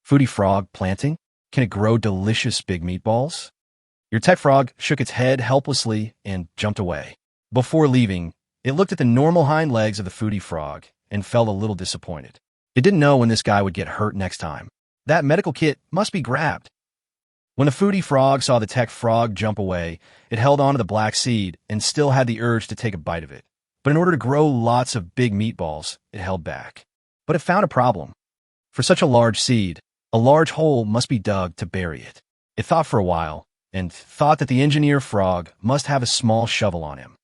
Foodie Frog, planting? Can it grow delicious big meatballs? Your Tech Frog shook its head helplessly and jumped away. Before leaving, it looked at the normal hind legs of the Foodie Frog and felt a little disappointed. It didn't know when this guy would get hurt next time. That medical kit must be grabbed. When the Foodie Frog saw the Tech Frog jump away, it held onto the black seed and still had the urge to take a bite of it. But in order to grow lots of big meatballs, it held back. But it found a problem. For such a large seed, a large hole must be dug to bury it. It thought for a while, and thought that the engineer frog must have a small shovel on him.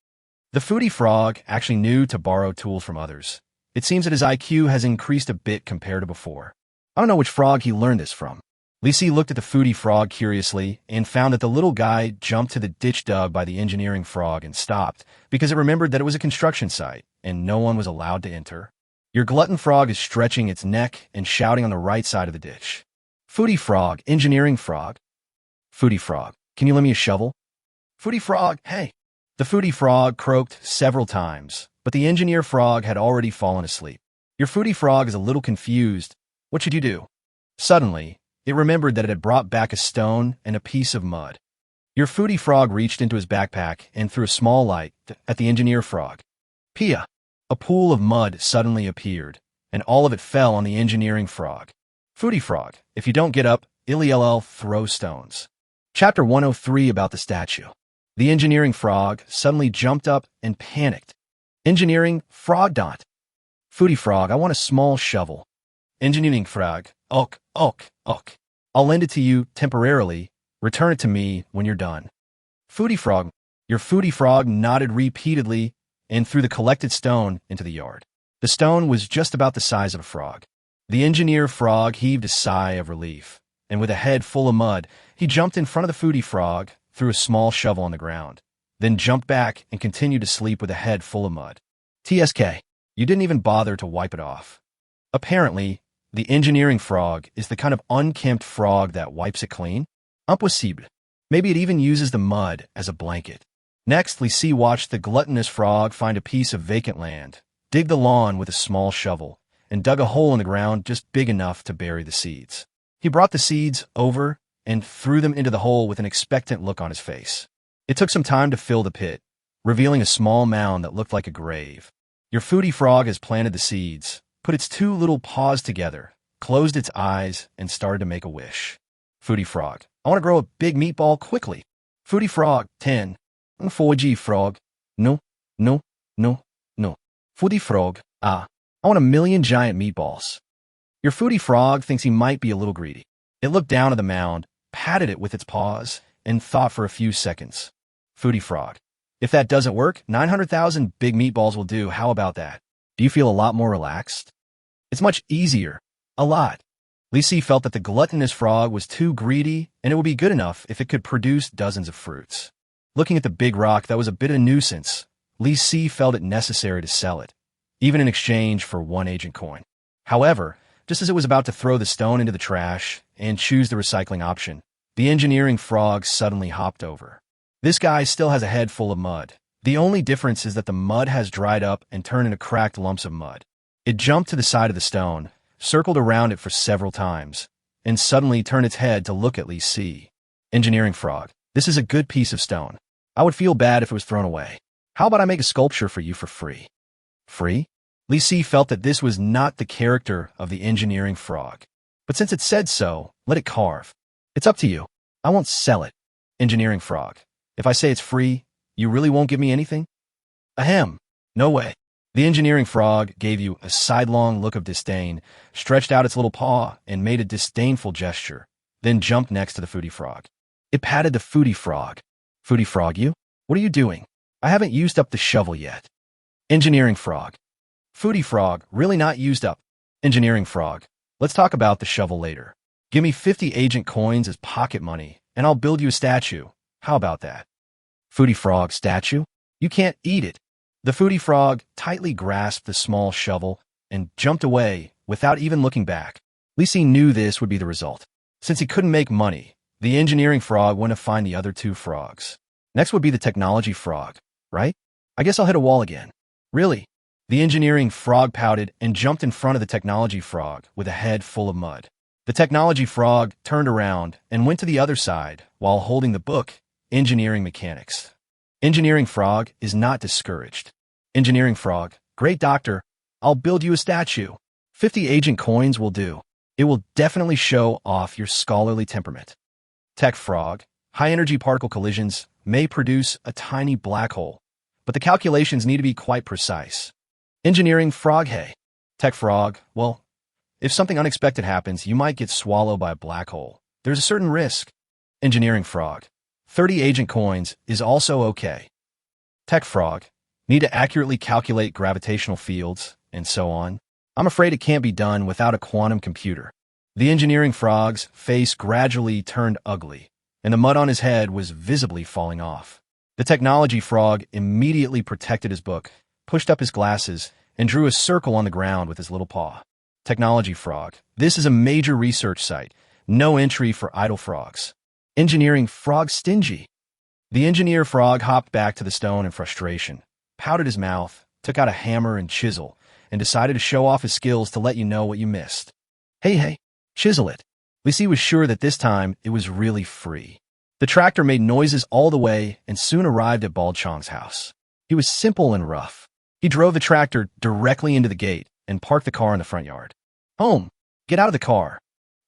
The Foodie Frog actually knew to borrow tools from others. It seems that his IQ has increased a bit compared to before. I don't know which frog he learned this from. Lisi looked at the Foodie Frog curiously and found that the little guy jumped to the ditch dug by the engineering frog and stopped because it remembered that it was a construction site and no one was allowed to enter. Your glutton frog is stretching its neck and shouting on the right side of the ditch. Foodie Frog, engineering frog. Foodie Frog, can you lend me a shovel? Foodie Frog, hey. The Foodie Frog croaked several times, but the engineer frog had already fallen asleep. Your Foodie Frog is a little confused. What should you do? Suddenly, it remembered that it had brought back a stone and a piece of mud. Your Foodie Frog reached into his backpack and threw a small light at the engineer frog. Pia! A pool of mud suddenly appeared, and all of it fell on the engineering frog. Foodie Frog, if you don't get up, Ilill throw stones. Chapter 103 about the statue. The engineering frog suddenly jumped up and panicked. Engineering frog dot. Foodie Frog, I want a small shovel. Engineering frog, ok. I'll lend it to you temporarily. Return it to me when you're done. Foodie Frog, your Foodie Frog nodded repeatedly and threw the collected stone into the yard. The stone was just about the size of a frog. The engineer frog heaved a sigh of relief, and with a head full of mud, he jumped in front of the Foodie Frog, threw a small shovel on the ground, then jumped back and continued to sleep with a head full of mud. TSK, you didn't even bother to wipe it off. Apparently, the engineering frog is the kind of unkempt frog that wipes it clean. Impossible. Maybe it even uses the mud as a blanket. Next, Lisi watched the gluttonous frog find a piece of vacant land, dig the lawn with a small shovel, and dug a hole in the ground just big enough to bury the seeds. He brought the seeds over and threw them into the hole with an expectant look on his face. It took some time to fill the pit, revealing a small mound that looked like a grave. Your Foodie Frog has planted the seeds, put its two little paws together, closed its eyes, and started to make a wish. Foodie Frog, I want to grow a big meatball quickly. Foodie Frog, 10. 4G Frog, no. Foodie Frog, I want a million giant meatballs. Your Foodie Frog thinks he might be a little greedy. It looked down at the mound, patted it with its paws, and thought for a few seconds. Foodie Frog, if that doesn't work, 900,000 big meatballs will do. How about that? Do you feel a lot more relaxed? It's much easier. A lot. Lisi felt that the gluttonous frog was too greedy, and it would be good enough if it could produce dozens of fruits. Looking at the big rock that was a bit of a nuisance, Li Si felt it necessary to sell it, even in exchange for 1 agent coin. However, just as it was about to throw the stone into the trash and choose the recycling option, the engineering frog suddenly hopped over. This guy still has a head full of mud. The only difference is that the mud has dried up and turned into cracked lumps of mud. It jumped to the side of the stone, circled around it for several times, and suddenly turned its head to look at Li Si. Engineering frog, this is a good piece of stone. I would feel bad if it was thrown away. How about I make a sculpture for you for free? Free? Li Si felt that this was not the character of the engineering frog. But since it said so, let it carve. It's up to you. I won't sell it. Engineering frog, if I say it's free, you really won't give me anything? Ahem. No way. The engineering frog gave you a sidelong look of disdain, stretched out its little paw, and made a disdainful gesture, then jumped next to the foodie frog. It patted the foodie frog. Foodie frog, you? What are you doing? I haven't used up the shovel yet. Engineering frog. Foodie frog, really not used up. Engineering frog, let's talk about the shovel later. Give me 50 agent coins as pocket money, and I'll build you a statue. How about that? Foodie frog, statue? You can't eat it. The foodie frog tightly grasped the small shovel and jumped away without even looking back. Li Si knew this would be the result. Since he couldn't make money, the engineering frog went to find the other two frogs. Next would be the technology frog, right? I guess I'll hit a wall again. Really? The engineering frog pouted and jumped in front of the technology frog with a head full of mud. The technology frog turned around and went to the other side while holding the book, Engineering Mechanics. Engineering frog is not discouraged. Engineering frog, great doctor, I'll build you a statue. 50 agent coins will do. It will definitely show off your scholarly temperament. Tech frog, high-energy particle collisions may produce a tiny black hole, but the calculations need to be quite precise. Engineering frog, hey. Tech frog, well, if something unexpected happens, you might get swallowed by a black hole. There's a certain risk. Engineering frog, 30 agent coins is also okay. Tech frog, need to accurately calculate gravitational fields, and so on. I'm afraid it can't be done without a quantum computer. The engineering frog's face gradually turned ugly, and the mud on his head was visibly falling off. The technology frog immediately protected his book, pushed up his glasses, and drew a circle on the ground with his little paw. Technology frog, this is a major research site. No entry for idle frogs. Engineering frog stingy. The engineer frog hopped back to the stone in frustration, pouted his mouth, took out a hammer and chisel, and decided to show off his skills to let you know what you missed. Hey, chisel it. Li Si was sure that this time it was really free. The tractor made noises all the way and soon arrived at Bald Chong's house. He was simple and rough. He drove the tractor directly into the gate and parked the car in the front yard. Home, get out of the car.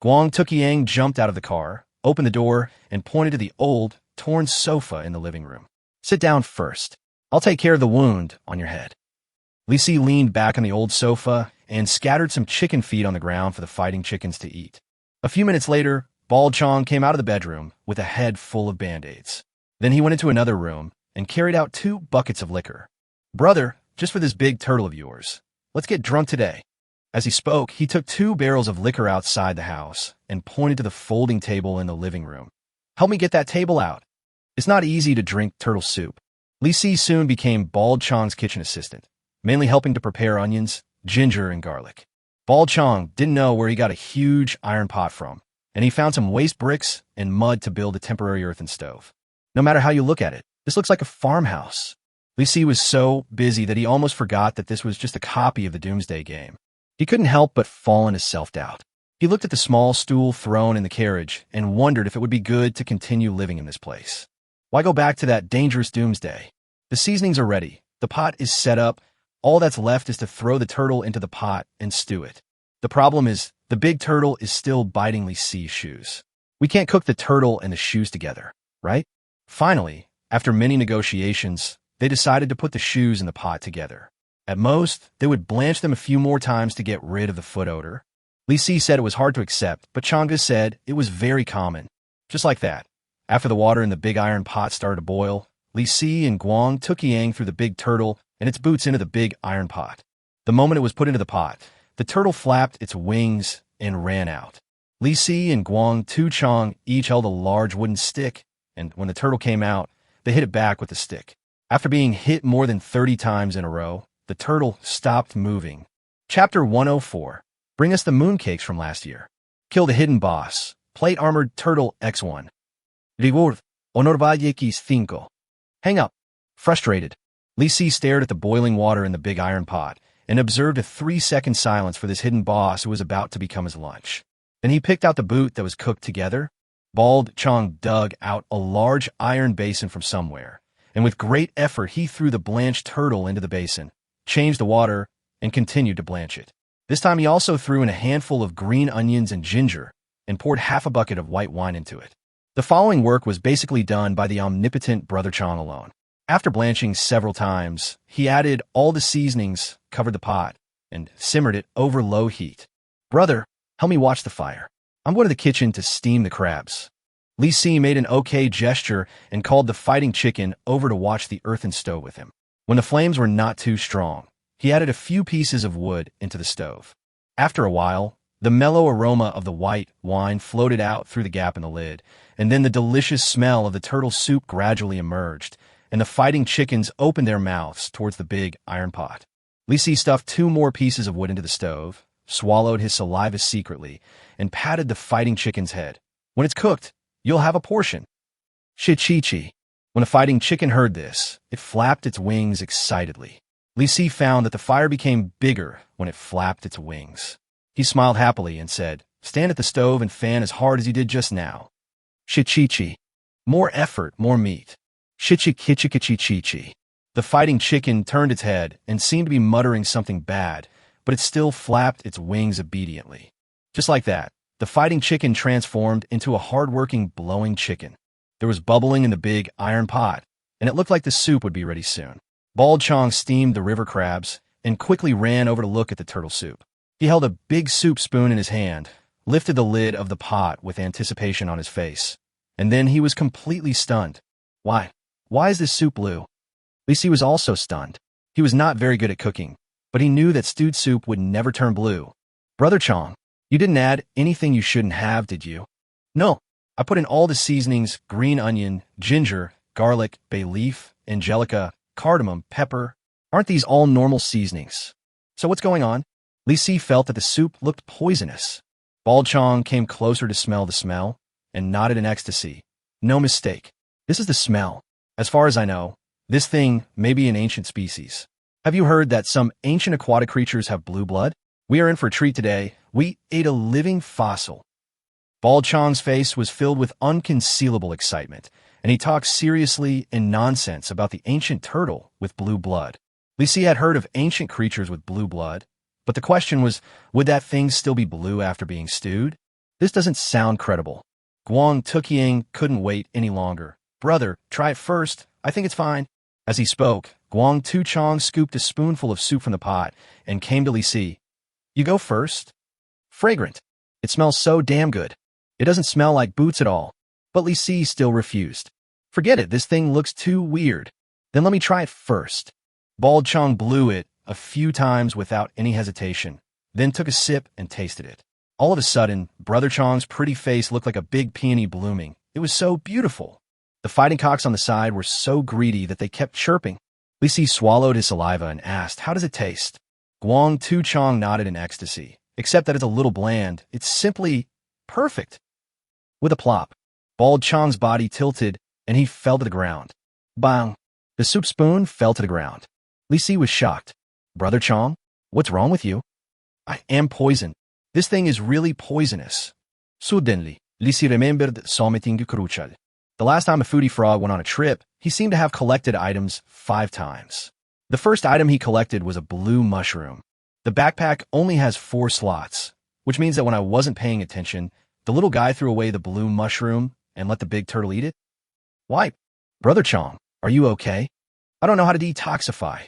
Guang Tukiang jumped out of the car, opened the door, and pointed to the old, torn sofa in the living room. Sit down first. I'll take care of the wound on your head. Li Si leaned back on the old sofa and scattered some chicken feed on the ground for the fighting chickens to eat. A few minutes later, Bald Chong came out of the bedroom with a head full of Band-Aids. Then he went into another room and carried out 2 buckets of liquor. Brother, just for this big turtle of yours. Let's get drunk today. As he spoke, he took 2 barrels of liquor outside the house and pointed to the folding table in the living room. Help me get that table out. It's not easy to drink turtle soup. Li Si soon became Bald Chong's kitchen assistant, mainly helping to prepare onions, ginger, and garlic. Bald Chong didn't know where he got a huge iron pot from, and he found some waste bricks and mud to build a temporary earthen stove. No matter how you look at it, this looks like a farmhouse. Li Si was so busy that he almost forgot that this was just a copy of the Doomsday game. He couldn't help but fall into self-doubt. He looked at the small stool thrown in the carriage and wondered if it would be good to continue living in this place. Why go back to that dangerous Doomsday? The seasonings are ready. The pot is set up. All that's left is to throw the turtle into the pot and stew it. The problem is, the big turtle is still biting Li Si's shoes. We can't cook the turtle and the shoes together, right? Finally, after many negotiations, they decided to put the shoes in the pot together. At most, they would blanch them a few more times to get rid of the foot odor. Li Si said it was hard to accept, but Chang'e said it was very common. Just like that, after the water in the big iron pot started to boil, Li Si and Guang Tukiang threw the big turtle and its boots into the big iron pot. The moment it was put into the pot, the turtle flapped its wings and ran out. Li Si and Guang Tuchang each held a large wooden stick, and when the turtle came out, they hit it back with the stick. After being hit more than 30 times in a row, the turtle stopped moving. Chapter 104. Bring us the mooncakes from last year. Kill the hidden boss. Plate armored turtle X1. Reward. Honorvalle 5. Hang up. Frustrated, Li Si stared at the boiling water in the big iron pot and observed a 3-second silence for this hidden boss who was about to become his lunch. Then he picked out the boot that was cooked together. Bald Chong dug out a large iron basin from somewhere, and with great effort he threw the blanched turtle into the basin, changed the water, and continued to blanch it. This time he also threw in a handful of green onions and ginger and poured half a bucket of white wine into it. The following work was basically done by the omnipotent Brother Chong alone. After blanching several times, he added all the seasonings, covered the pot, and simmered it over low heat. Brother, help me watch the fire. I'm going to the kitchen to steam the crabs. Li Si made an okay gesture and called the fighting chicken over to watch the earthen stove with him. When the flames were not too strong, he added a few pieces of wood into the stove. After a while, the mellow aroma of the white wine floated out through the gap in the lid, and then the delicious smell of the turtle soup gradually emerged, and the fighting chickens opened their mouths towards the big iron pot. Li Si stuffed 2 more pieces of wood into the stove, swallowed his saliva secretly, and patted the fighting chicken's head. When it's cooked, you'll have a portion. Chi-chi-chi. When the fighting chicken heard this, it flapped its wings excitedly. Li Si found that the fire became bigger when it flapped its wings. He smiled happily and said, "Stand at the stove and fan as hard as you did just now." Chi-chi-chi. More effort, more meat. Chi-chi-chi-chi-chi-chi. The fighting chicken turned its head and seemed to be muttering something bad, but it still flapped its wings obediently. Just like that, the fighting chicken transformed into a hard-working, blowing chicken. There was bubbling in the big iron pot, and it looked like the soup would be ready soon. Bald Chong steamed the river crabs and quickly ran over to look at the turtle soup. He held a big soup spoon in his hand, lifted the lid of the pot with anticipation on his face, and then he was completely stunned. Why is this soup blue? Li Si was also stunned. He was not very good at cooking, but he knew that stewed soup would never turn blue. Brother Chong, you didn't add anything you shouldn't have, did you? No, I put in all the seasonings, green onion, ginger, garlic, bay leaf, angelica, cardamom, pepper. Aren't these all normal seasonings? So what's going on? Li Si felt that the soup looked poisonous. Bald Chong came closer to smell the smell and nodded in ecstasy. No mistake. This is the smell. As far as I know, this thing may be an ancient species. Have you heard that some ancient aquatic creatures have blue blood? We are in for a treat today. We ate a living fossil. Bald Chong's face was filled with unconcealable excitement, and he talked seriously in nonsense about the ancient turtle with blue blood. Li Si had heard of ancient creatures with blue blood, but the question was, would that thing still be blue after being stewed? This doesn't sound credible. Guang Tuqiang couldn't wait any longer. Brother, try it first. I think it's fine. As he spoke, Guang Tuqiang scooped a spoonful of soup from the pot and came to Li Si. You go first. Fragrant. It smells so damn good. It doesn't smell like boots at all. But Li Si still refused. Forget it, this thing looks too weird. Then let me try it first. Bald Chong blew it a few times without any hesitation, then took a sip and tasted it. All of a sudden, Brother Chong's pretty face looked like a big peony blooming. It was so beautiful. The fighting cocks on the side were so greedy that they kept chirping. Li Si swallowed his saliva and asked, "How does it taste?" Guang Tuqiang nodded in ecstasy. Except that it's a little bland. It's simply perfect. With a plop, Bald Chong's body tilted and he fell to the ground. Bang! The soup spoon fell to the ground. Li Si was shocked. Brother Chong, what's wrong with you? I am poisoned. This thing is really poisonous. Suddenly, Li Si remembered something crucial. The last time a foodie frog went on a trip, he seemed to have collected items 5 times. The first item he collected was a blue mushroom. The backpack only has 4 slots, which means that when I wasn't paying attention, the little guy threw away the blue mushroom and let the big turtle eat it. Why? Brother Chong, are you okay? I don't know how to detoxify.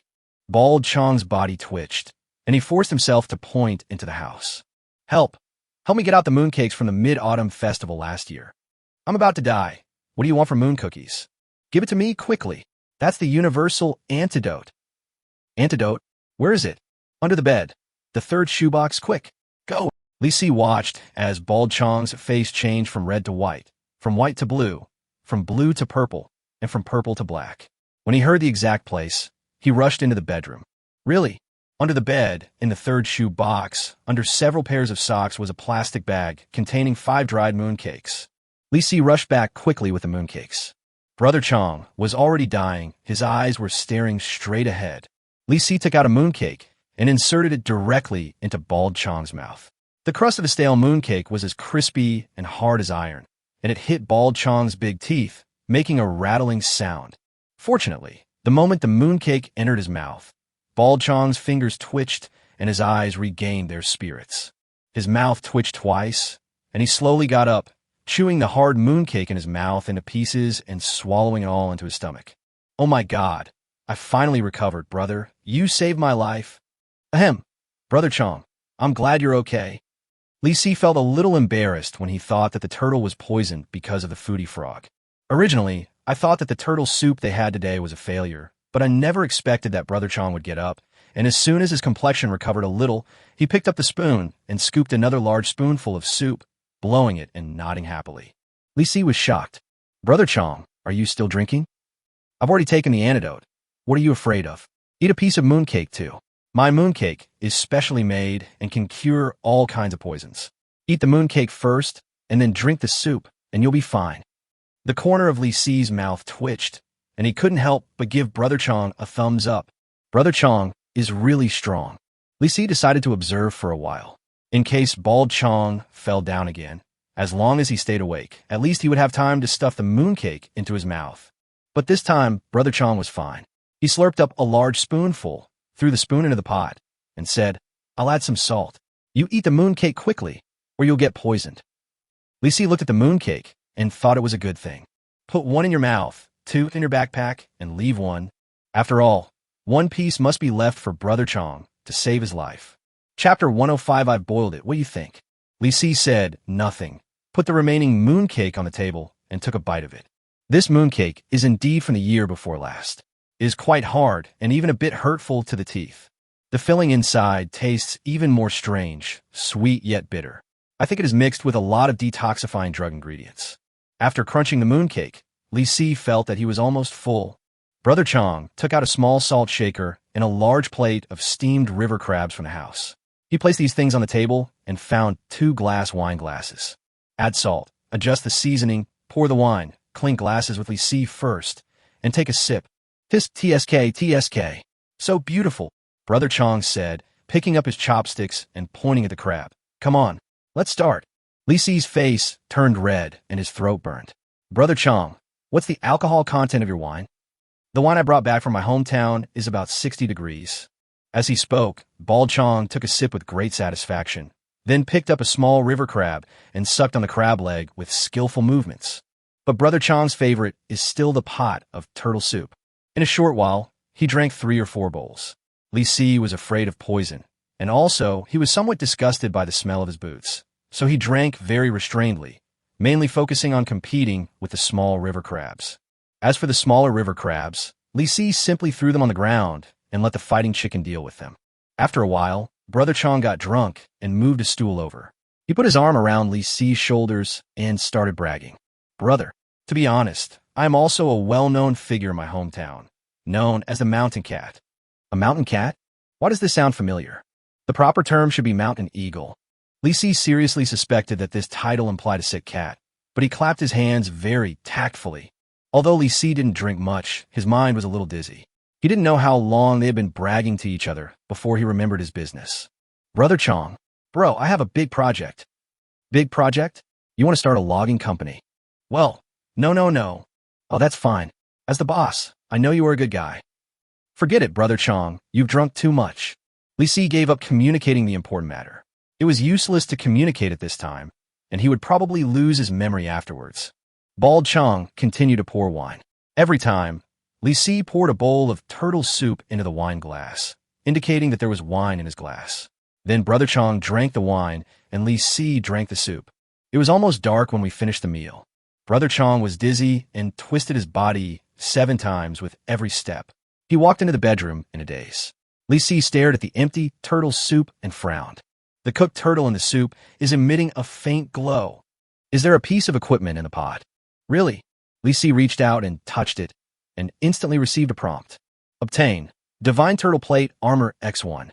Bald Chong's body twitched, and he forced himself to point into the house. Help! Help me get out the mooncakes from the Mid-Autumn Festival last year. I'm about to die. What do you want for moon cookies? Give it to me quickly. That's the universal antidote. Antidote? Where is it? Under the bed. The 3rd shoebox, quick. Go! Li Si watched as Bald Chong's face changed from red to white, from white to blue, from blue to purple, and from purple to black. When he heard the exact place, he rushed into the bedroom. Really? Under the bed, in the third shoe box, under several pairs of socks was a plastic bag containing 5 dried mooncakes. Li Si rushed back quickly with the mooncakes. Brother Chong was already dying. His eyes were staring straight ahead. Li Si took out a mooncake and inserted it directly into Bald Chong's mouth. The crust of a stale mooncake was as crispy and hard as iron, and it hit Bald Chong's big teeth, making a rattling sound. Fortunately, the moment the mooncake entered his mouth, Bald Chong's fingers twitched and his eyes regained their spirits. His mouth twitched twice, and he slowly got up, chewing the hard mooncake in his mouth into pieces and swallowing it all into his stomach. "Oh my God, I finally recovered, brother. You saved my life." "Ahem, Brother Chong, I'm glad you're okay." Li Si felt a little embarrassed when he thought that the turtle was poisoned because of the foodie frog. "Originally, I thought that the turtle soup they had today was a failure, but I never expected that Brother Chong would get up, and as soon as his complexion recovered a little, he picked up the spoon and scooped another large spoonful of soup, blowing it and nodding happily." Li Si was shocked. "Brother Chong, are you still drinking?" "I've already taken the antidote. What are you afraid of? Eat a piece of mooncake, too. My mooncake is specially made and can cure all kinds of poisons. Eat the mooncake first, and then drink the soup, and you'll be fine." The corner of Li Si's mouth twitched, and he couldn't help but give Brother Chong a thumbs up. Brother Chong is really strong. Li Si decided to observe for a while, in case Bald Chong fell down again. As long as he stayed awake, at least he would have time to stuff the mooncake into his mouth. But this time, Brother Chong was fine. He slurped up a large spoonful, threw the spoon into the pot, and said, "I'll add some salt. You eat the mooncake quickly, or you'll get poisoned." Li Si looked at the mooncake and thought it was a good thing. "Put one in your mouth, 2 in your backpack, and leave 1. After all, 1 piece must be left for Brother Chong to save his life." Chapter 105. I've boiled it. What do you think? Li Si said nothing, put the remaining mooncake on the table, and took a bite of it. This mooncake is indeed from the year before last. It is quite hard and even a bit hurtful to the teeth. The filling inside tastes even more strange, sweet yet bitter. I think it is mixed with a lot of detoxifying drug ingredients. After crunching the mooncake, Li Si felt that he was almost full. Brother Chong took out a small salt shaker and a large plate of steamed river crabs from the house. He placed these things on the table and found 2 glass wine glasses. Add salt, adjust the seasoning, pour the wine, clink glasses with Li Si first, and take a sip. "TSK. So beautiful," Brother Chong said, picking up his chopsticks and pointing at the crab. "Come on, let's start." Li Si's face turned red and his throat burned. "Brother Chong, what's the alcohol content of your wine?" "The wine I brought back from my hometown is about 60 degrees. As he spoke, Bald Chong took a sip with great satisfaction, then picked up a small river crab and sucked on the crab leg with skillful movements. But Brother Chong's favorite is still the pot of turtle soup. In a short while, he drank 3 or 4 bowls. Li Si was afraid of poison, and also he was somewhat disgusted by the smell of his boots, so he drank very restrainedly, mainly focusing on competing with the small river crabs. As for the smaller river crabs, Li Si simply threw them on the ground and let the fighting chicken deal with them. After a while, Brother Chong got drunk and moved a stool over. He put his arm around Li Si's shoulders and started bragging. "Brother, to be honest, I am also a well-known figure in my hometown, known as the Mountain Cat." "A mountain cat? Why does this sound familiar?" "The proper term should be mountain eagle." Li Si seriously suspected that this title implied a sick cat, but he clapped his hands very tactfully. Although Li Si didn't drink much, his mind was a little dizzy. He didn't know how long they had been bragging to each other before he remembered his business. "Brother Chong, bro, I have a big project." "Big project? You want to start a logging company?" "Well, no. Oh, that's fine. As the boss, I know you are a good guy." "Forget it, Brother Chong. You've drunk too much." Li Si gave up communicating the important matter. It was useless to communicate at this time, and he would probably lose his memory afterwards. Bald Chong continued to pour wine. Every time, Li Si poured a bowl of turtle soup into the wine glass, indicating that there was wine in his glass. Then Brother Chong drank the wine, and Li Si drank the soup. It was almost dark when we finished the meal. Brother Chong was dizzy and twisted his body 7 times with every step. He walked into the bedroom in a daze. Li Si stared at the empty turtle soup and frowned. The cooked turtle in the soup is emitting a faint glow. "Is there a piece of equipment in the pot?" "Really? Li Si reached out and touched it, and instantly received a prompt. Obtain Divine Turtle Plate Armor X1.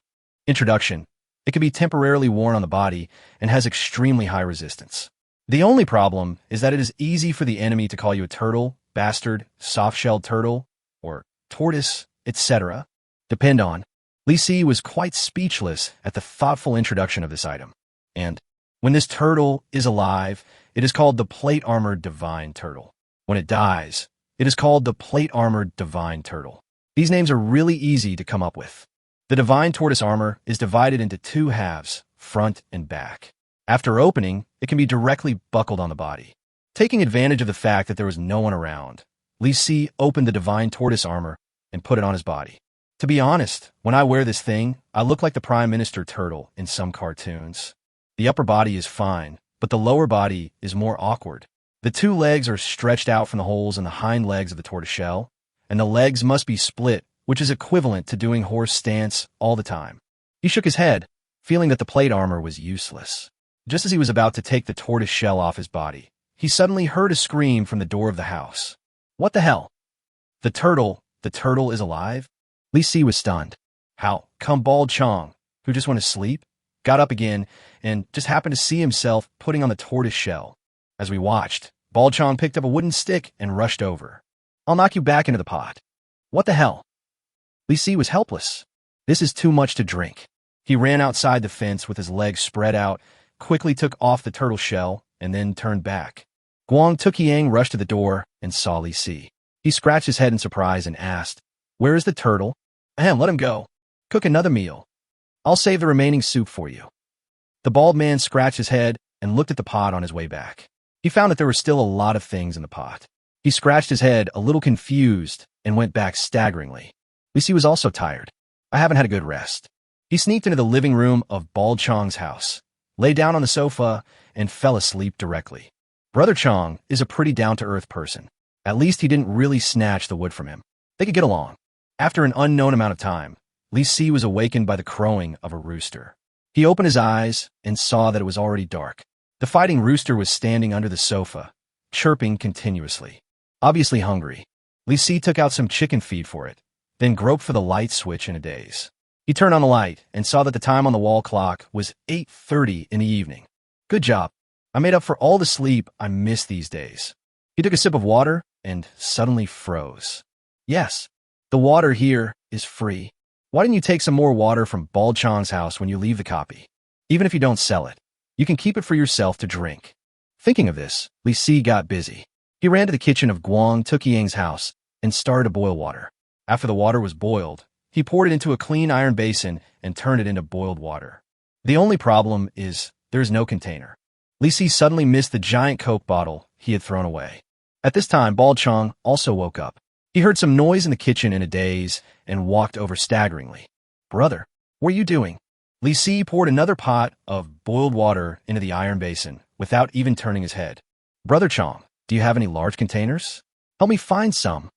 Introduction. It can be temporarily worn on the body and has extremely high resistance. The only problem is that it is easy for the enemy to call you a turtle, bastard, soft-shelled turtle, or tortoise, etc. Depend on. Li Si was quite speechless at the thoughtful introduction of this item. And when this turtle is alive, it is called the Plate Armored Divine Turtle. When it dies, it is called the Plate Armored Divine Turtle. These names are really easy to come up with. The Divine Tortoise armor is divided into two halves, front and back. After opening, it can be directly buckled on the body. Taking advantage of the fact that there was no one around, Li Si opened the Divine Tortoise armor and put it on his body. To be honest, when I wear this thing, I look like the Prime Minister Turtle in some cartoons. The upper body is fine, but the lower body is more awkward. The two legs are stretched out from the holes in the hind legs of the tortoiseshell, and the legs must be split, which is equivalent to doing horse stance all the time. He shook his head, feeling that the plate armor was useless. Just as he was about to take the tortoise shell off his body, he suddenly heard a scream from the door of the house. What the hell? The turtle is alive? Li Si was stunned. How come Bald Chong, who just went to sleep, got up again and just happened to see himself putting on the tortoise shell? As we watched, Bald Chong picked up a wooden stick and rushed over. I'll knock you back into the pot. What the hell? Li Si was helpless. This is too much to drink. He ran outside the fence with his legs spread out, quickly took off the turtle shell, and then turned back. Guang Tuqiang rushed to the door and saw Li Si. He scratched his head in surprise and asked, Where is the turtle? Ahem, let him go. Cook another meal. I'll save the remaining soup for you. The bald man scratched his head and looked at the pot on his way back. He found that there were still a lot of things in the pot. He scratched his head, a little confused, and went back staggeringly. Li Si was also tired. I haven't had a good rest. He sneaked into the living room of Bald Chong's house, lay down on the sofa, and fell asleep directly. Brother Chong is a pretty down-to-earth person. At least he didn't really snatch the wood from him. They could get along. After an unknown amount of time, Li Si was awakened by the crowing of a rooster. He opened his eyes and saw that it was already dark. The fighting rooster was standing under the sofa, chirping continuously. Obviously hungry, Li Si took out some chicken feed for it, then groped for the light switch in a daze. He turned on the light and saw that the time on the wall clock was 8:30 in the evening. Good job. I made up for all the sleep I missed these days. He took a sip of water and suddenly froze. Yes, the water here is free. Why didn't you take some more water from Bald Chong's house when you leave the copy? Even if you don't sell it, you can keep it for yourself to drink. Thinking of this, Li Si got busy. He ran to the kitchen of Guang Tuqiang's house and started to boil water. After the water was boiled, he poured it into a clean iron basin and turned it into boiled water. The only problem is there is no container. Li Si suddenly missed the giant Coke bottle he had thrown away. At this time, Bald Chong also woke up. He heard some noise in the kitchen in a daze and walked over staggeringly. Brother, what are you doing? Li Si poured another pot of boiled water into the iron basin without even turning his head. Brother Chong, do you have any large containers? Help me find some.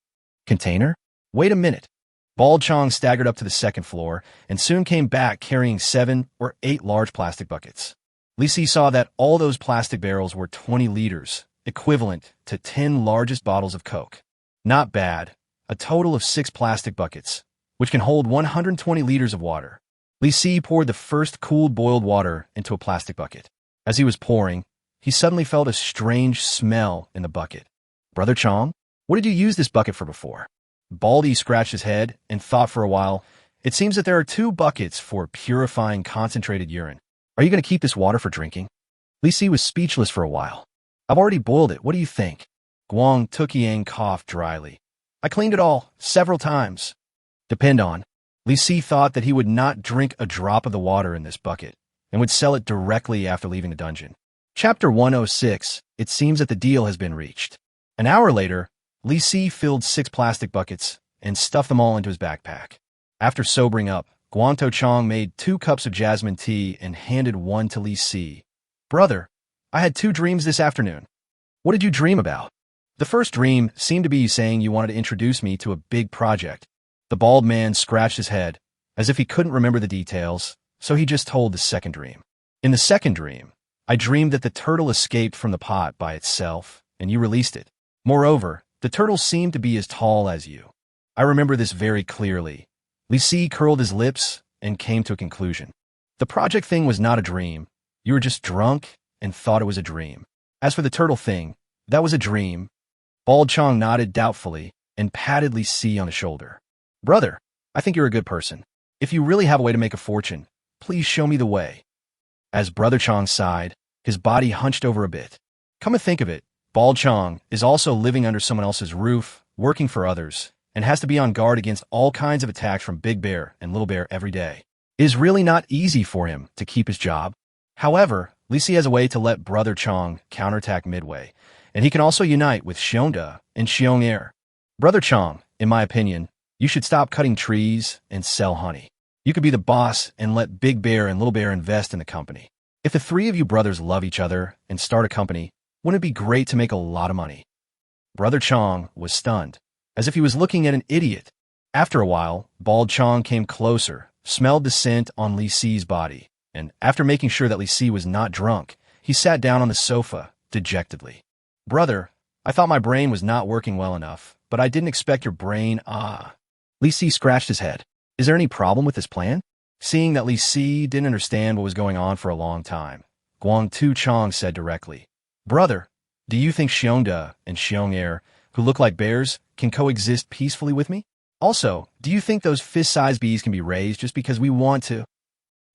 Container? Wait a minute. Bald Chong staggered up to the second floor and soon came back carrying 7 or 8 large plastic buckets. Li Si saw that all those plastic barrels were 20 liters, equivalent to 10 largest bottles of Coke. Not bad. A total of 6 plastic buckets, which can hold 120 liters of water. Li Si poured the first cooled boiled water into a plastic bucket. As he was pouring, he suddenly felt a strange smell in the bucket. Brother Chong, what did you use this bucket for before? Baldy scratched his head and thought for a while. It seems that there are 2 buckets for purifying concentrated urine. Are you going to keep this water for drinking? Li Si was speechless for a while. I've already boiled it. What do you think? Guang Tuqiang coughed dryly. I cleaned it all, several times. Depend on. Li Si thought that he would not drink a drop of the water in this bucket and would sell it directly after leaving the dungeon. Chapter 106, it seems that the deal has been reached. An hour later, Li Si filled 6 plastic buckets and stuffed them all into his backpack. After sobering up, Guang Chong made 2 cups of jasmine tea and handed one to Li Si. Brother, I had 2 dreams this afternoon. What did you dream about? The first dream seemed to be you saying you wanted to introduce me to a big project. The bald man scratched his head, as if he couldn't remember the details, so he just told the second dream. In the second dream, I dreamed that the turtle escaped from the pot by itself, and you released it. Moreover, The turtle seemed to be as tall as you. I remember this very clearly. Li Si curled his lips and came to a conclusion. The project thing was not a dream. You were just drunk and thought it was a dream. As for the turtle thing, that was a dream. Bald Chong nodded doubtfully and patted Li Si on the shoulder. Brother, I think you're a good person. If you really have a way to make a fortune, please show me the way. As Brother Chong sighed, his body hunched over a bit. Come to think of it, Bald Chong is also living under someone else's roof, working for others, and has to be on guard against all kinds of attacks from Big Bear and Little Bear every day. It is really not easy for him to keep his job. However, Li Si has a way to let Brother Chong counterattack midway, and he can also unite with Xiongda and Xiong'er. Brother Chong, in my opinion, you should stop cutting trees and sell honey. You could be the boss and let Big Bear and Little Bear invest in the company. If the three of you brothers love each other and start a company, wouldn't it be great to make a lot of money? Brother Chong was stunned, as if he was looking at an idiot. After a while, Bald Chong came closer, smelled the scent on Li Si's body, and after making sure that Li Si was not drunk, he sat down on the sofa, dejectedly. Brother, I thought my brain was not working well enough, but I didn't expect your brain, Li Si scratched his head. Is there any problem with this plan? Seeing that Li Si didn't understand what was going on for a long time, Guang Tu Chong said directly, Brother, do you think Xiongda and Xiong'er, who look like bears, can coexist peacefully with me? Also, do you think those fist-sized bees can be raised just because we want to?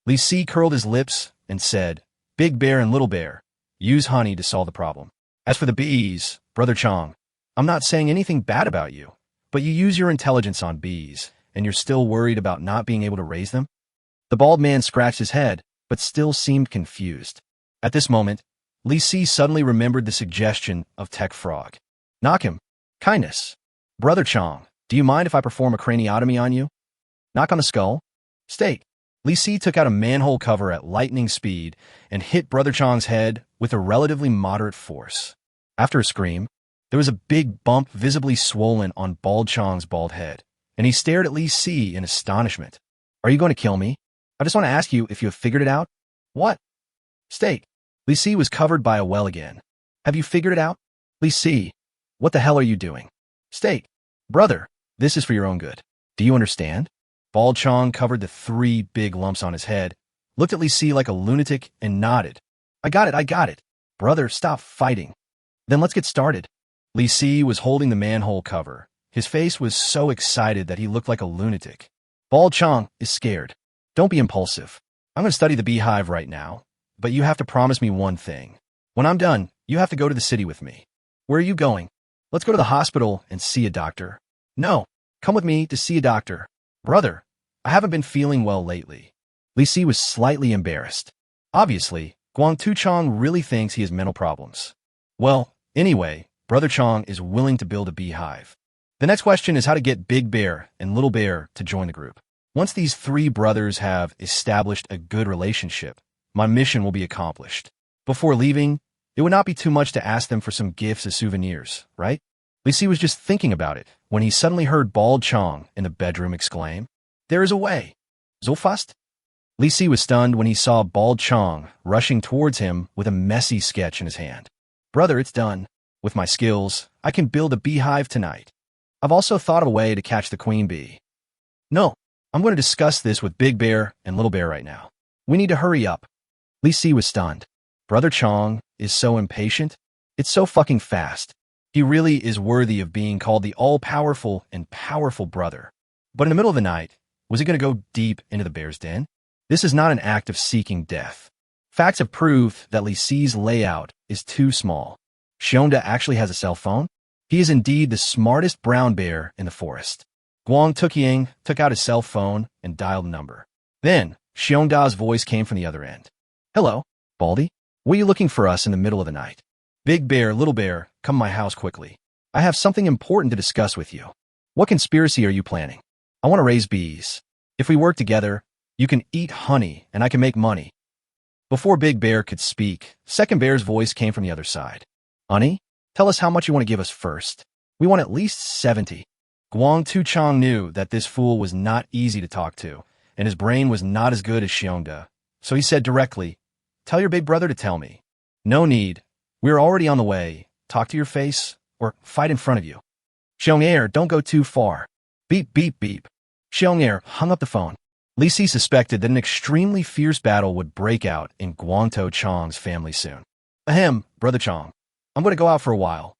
Li Si curled his lips and said, Big Bear and Little Bear, use honey to solve the problem. As for the bees, Brother Chong, I'm not saying anything bad about you, but you use your intelligence on bees, and you're still worried about not being able to raise them? The bald man scratched his head, but still seemed confused. At this moment, Li Si suddenly remembered the suggestion of Tech Frog. Knock him. Kindness. Brother Chong, do you mind if I perform a craniotomy on you? Knock on the skull. Stake. Li Si took out a manhole cover at lightning speed and hit Brother Chong's head with a relatively moderate force. After a scream, there was a big bump visibly swollen on Bald Chong's bald head, and he stared at Li Si in astonishment. Are you going to kill me? I just want to ask you if you have figured it out. What? Stake. Li Si was covered by a well again. Have you figured it out? Li Si, what the hell are you doing? Stake. Brother, this is for your own good. Do you understand? Bald Chong covered the 3 big lumps on his head, looked at Li Si like a lunatic, and nodded. I got it. Brother, stop fighting. Then let's get started. Li Si was holding the manhole cover. His face was so excited that he looked like a lunatic. Bald Chong is scared. Don't be impulsive. I'm going to study the beehive right now, but you have to promise me one thing. When I'm done, you have to go to the city with me. Where are you going? Let's go to the hospital and see a doctor. No, come with me to see a doctor. Brother, I haven't been feeling well lately. Li Si was slightly embarrassed. Obviously, Guang Tu Chong really thinks he has mental problems. Well, anyway, Brother Chong is willing to build a beehive. The next question is how to get Big Bear and Little Bear to join the group. Once these 3 brothers have established a good relationship, my mission will be accomplished. Before leaving, it would not be too much to ask them for some gifts as souvenirs, right? Li Si was just thinking about it when he suddenly heard Bald Chong in the bedroom exclaim, There is a way. So fast? Li Si was stunned when he saw Bald Chong rushing towards him with a messy sketch in his hand. Brother, it's done. With my skills, I can build a beehive tonight. I've also thought of a way to catch the queen bee. No, I'm going to discuss this with Big Bear and Little Bear right now. We need to hurry up. Li Si was stunned. Brother Chong is so impatient. It's so fucking fast. He really is worthy of being called the all-powerful and powerful brother. But in the middle of the night, was he going to go deep into the bear's den? This is not an act of seeking death. Facts have proved that Li Si's layout is too small. Xiongda actually has a cell phone. He is indeed the smartest brown bear in the forest. Guang Tuqiang took out his cell phone and dialed the number. Then, Xiongda's voice came from the other end. Hello, Baldy? What are you looking for us in the middle of the night? Big Bear, Little Bear, come to my house quickly. I have something important to discuss with you. What conspiracy are you planning? I want to raise bees. If we work together, you can eat honey and I can make money. Before Big Bear could speak, Second Bear's voice came from the other side. Honey, tell us how much you want to give us first. We want at least 70. Guang Tu Chong knew that this fool was not easy to talk to, and his brain was not as good as Xiongda. So he said directly, Tell your big brother to tell me. No need. We're already on the way. Talk to your face or fight in front of you. Xiong'er, don't go too far. Beep, beep, beep. Xiong'er hung up the phone. Li Si suspected that an extremely fierce battle would break out in Guangtou Chang's family soon. Ahem, Brother Chang. I'm going to go out for a while.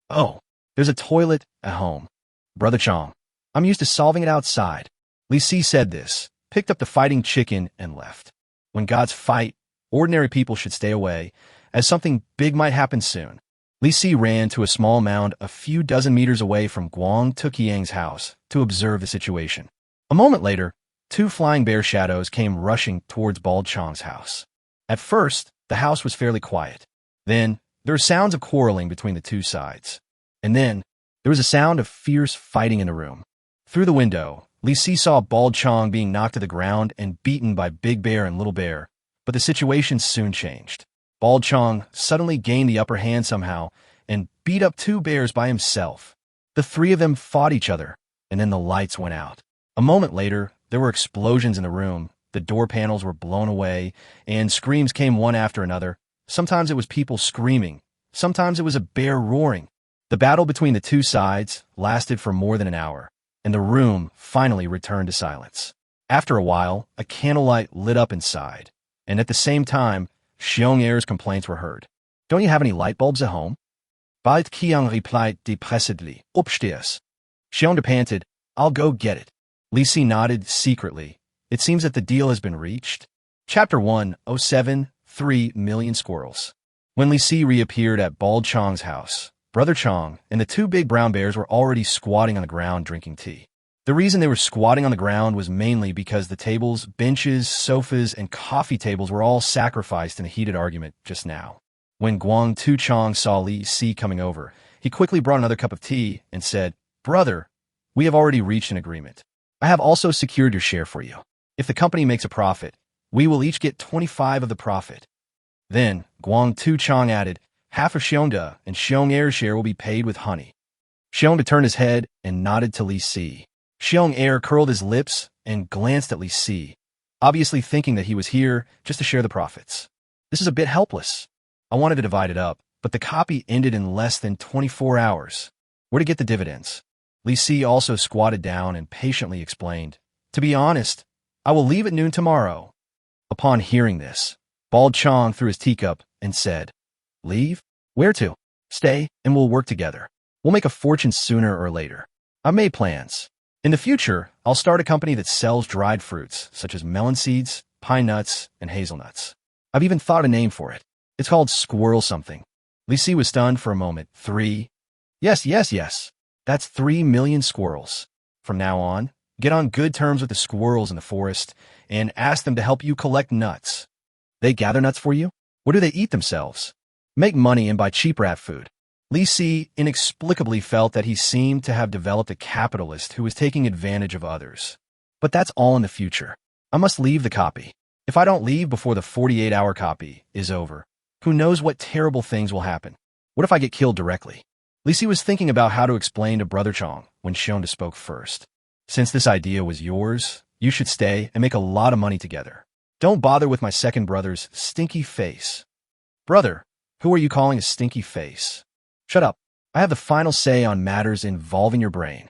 Oh, there's a toilet at home. Brother Chang. I'm used to solving it outside. Li Si said this, picked up the fighting chicken, and left. When gods fight, ordinary people should stay away, as something big might happen soon. Li Si ran to a small mound a few dozen meters away from Guang Tuqiang's house to observe the situation. A moment later, two flying bear shadows came rushing towards Bald Chang's house. At first, the house was fairly quiet. Then, there were sounds of quarreling between the two sides. And then, there was a sound of fierce fighting in the room. Through the window, Li Si saw Bald Chang being knocked to the ground and beaten by Big Bear and Little Bear, but the situation soon changed. Bald Chang suddenly gained the upper hand somehow and beat up two bears by himself. The three of them fought each other, and then the lights went out. A moment later, there were explosions in the room, the door panels were blown away, and screams came one after another. Sometimes it was people screaming, sometimes it was a bear roaring. The battle between the two sides lasted for more than an hour, and the room finally returned to silence. After a while, a candlelight lit up inside, and at the same time, Xiong'er's complaints were heard. Don't you have any light bulbs at home? Bald Qiang replied depressedly, Upstairs. Xiong'er panted, I'll go get it. Li Si nodded secretly. It seems that the deal has been reached. Chapter 107, 3 Million Squirrels. When Li Si reappeared at Bald Chang's house, Brother Chang and the two big brown bears were already squatting on the ground drinking tea. The reason they were squatting on the ground was mainly because the tables, benches, sofas, and coffee tables were all sacrificed in a heated argument just now. When Guangtou Chang saw Li Si coming over, he quickly brought another cup of tea and said, Brother, we have already reached an agreement. I have also secured your share for you. If the company makes a profit, we will each get 25 of the profit. Then Guangtou Chang added, half of Xiong'er and Xiong'er's share will be paid with honey. Xiong'er turned his head and nodded to Li Si. Xiong'er curled his lips and glanced at Li Si, obviously thinking that he was here just to share the profits. This is a bit helpless. I wanted to divide it up, but the copy ended in less than 24 hours. Where to get the dividends? Li Si also squatted down and patiently explained, To be honest, I will leave at noon tomorrow. Upon hearing this, Bald Chang threw his teacup and said, Leave? Where to? Stay, and we'll work together. We'll make a fortune sooner or later. I've made plans. In the future, I'll start a company that sells dried fruits, such as melon seeds, pine nuts, and hazelnuts. I've even thought a name for it. It's called Squirrel something. Li Si was stunned for a moment. 3? Yes. That's 3 million squirrels. From now on, get on good terms with the squirrels in the forest and ask them to help you collect nuts. They gather nuts for you? Or do they eat themselves? Make money and buy cheap rat food. Li Si inexplicably felt that he seemed to have developed a capitalist who was taking advantage of others. But that's all in the future. I must leave the copy. If I don't leave before the 48-hour copy is over, who knows what terrible things will happen? What if I get killed directly? Li Si was thinking about how to explain to Brother Chang when Xiong'er spoke first. Since this idea was yours, you should stay and make a lot of money together. Don't bother with my second brother's stinky face. Brother, who are you calling a stinky face? Shut up. I have the final say on matters involving your brain.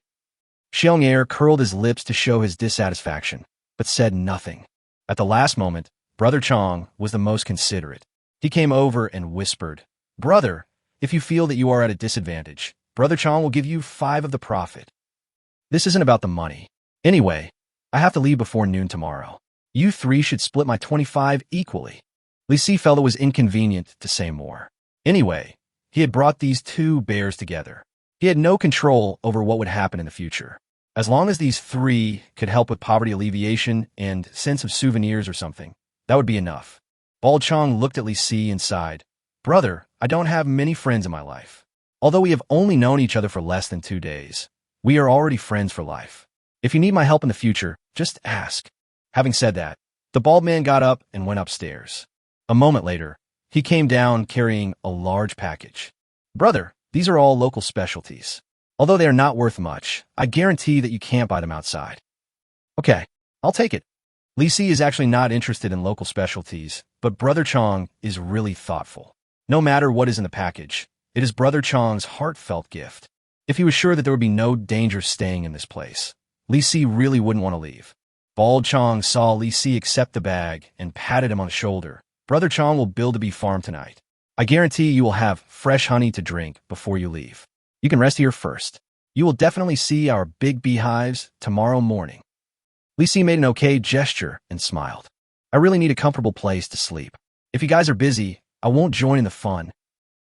Xiong'er curled his lips to show his dissatisfaction, but said nothing. At the last moment, Brother Chang was the most considerate. He came over and whispered, Brother, if you feel that you are at a disadvantage, Brother Chang will give you 5 of the profit. This isn't about the money. Anyway, I have to leave before noon tomorrow. You 3 should split my 25 equally. Li Si felt it was inconvenient to say more. Anyway, he had brought these two bears together. He had no control over what would happen in the future. As long as these 3 could help with poverty alleviation and sense of souvenirs or something, that would be enough. Bald Chang looked at Li Si and sighed. Brother, I don't have many friends in my life. Although we have only known each other for less than 2 days, we are already friends for life. If you need my help in the future, just ask. Having said that, the bald man got up and went upstairs. A moment later, he came down carrying a large package. Brother, these are all local specialties. Although they are not worth much, I guarantee that you can't buy them outside. Okay, I'll take it. Li Si is actually not interested in local specialties, but Brother Chang is really thoughtful. No matter what is in the package, it is Brother Chang's heartfelt gift. If he was sure that there would be no danger staying in this place, Li Si really wouldn't want to leave. Bald Chong saw Li Si accept the bag and patted him on the shoulder. Brother Chong will build a bee farm tonight. I guarantee you will have fresh honey to drink before you leave. You can rest here first. You will definitely see our big beehives tomorrow morning. Li Si made an okay gesture and smiled. I really need a comfortable place to sleep. If you guys are busy, I won't join in the fun.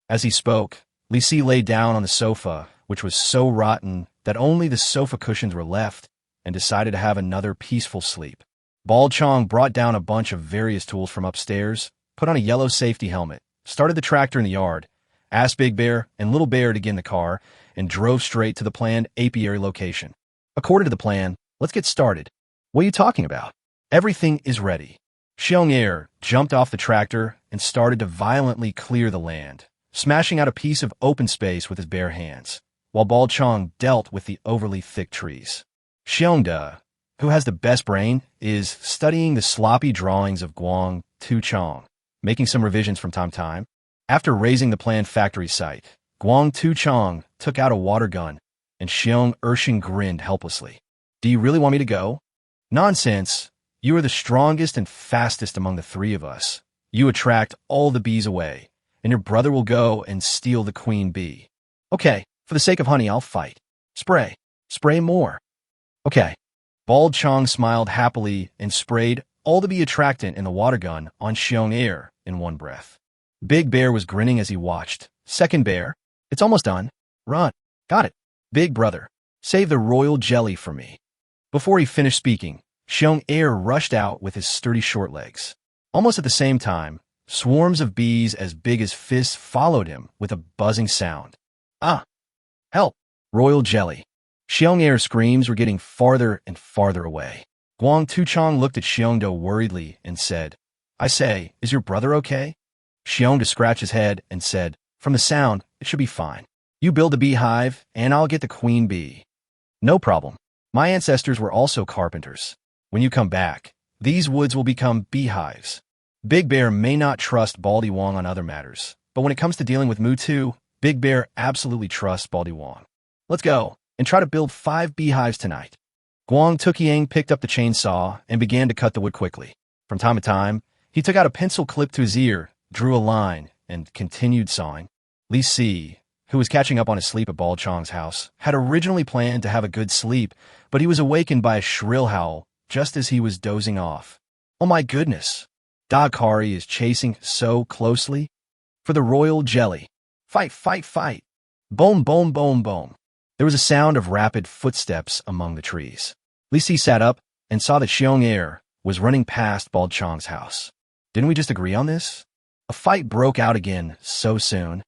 As he spoke, Li Si lay down on the sofa, which was so rotten that only the sofa cushions were left, and decided to have another peaceful sleep. Bald Chong brought down a bunch of various tools from upstairs, put on a yellow safety helmet, started the tractor in the yard, asked Big Bear and Little Bear to get in the car, and drove straight to the planned apiary location. According to the plan, let's get started. What are you talking about? Everything is ready. Xiong Air jumped off the tractor and started to violently clear the land, smashing out a piece of open space with his bare hands, while Bald Chong dealt with the overly thick trees. Xiongda, who has the best brain, is studying the sloppy drawings of Guang Tu Chong, making some revisions from time to time. After raising the planned factory site, Guang Tu Chong took out a water gun, and Xiong Ershing grinned helplessly. Do you really want me to go? Nonsense. You are the strongest and fastest among the three of us. You attract all the bees away, and your brother will go and steal the queen bee. Okay, for the sake of honey, I'll fight. Spray. Spray more. Okay. Bald Chong smiled happily and sprayed all the bee attractant in the water gun on Xiong Air in one breath. Big Bear was grinning as he watched. Second Bear, it's almost done. Run. Got it. Big brother, save the royal jelly for me. Before he finished speaking, Xiong Air rushed out with his sturdy short legs. Almost at the same time, swarms of bees as big as fists followed him with a buzzing sound. Ah! Help! Royal jelly. Xiong Air's screams were getting farther and farther away. Guang Tu Chong looked at Xiongda worriedly and said, I say, is your brother okay? Xiongda scratched his head and said, from the sound, it should be fine. You build the beehive, and I'll get the queen bee. No problem. My ancestors were also carpenters. When you come back, these woods will become beehives. Big Bear may not trust Baldy Wong on other matters, but when it comes to dealing with Mutu, Big Bear absolutely trusts Baldy Wong. Let's go, and try to build 5 beehives tonight. Guang Tukiang picked up the chainsaw and began to cut the wood quickly. From time to time, he took out a pencil clip to his ear, drew a line, and continued sawing. Li Si, who was catching up on his sleep at Bald Chong's house, had originally planned to have a good sleep, but he was awakened by a shrill howl just as he was dozing off. Oh my goodness! Da Kari is chasing so closely. For the royal jelly. Fight, fight, fight! Boom, boom, boom, boom. There was a sound of rapid footsteps among the trees. Li Si sat up and saw that Xiong Air was running past Bald Chong's house. Didn't we just agree on this? A fight broke out again so soon.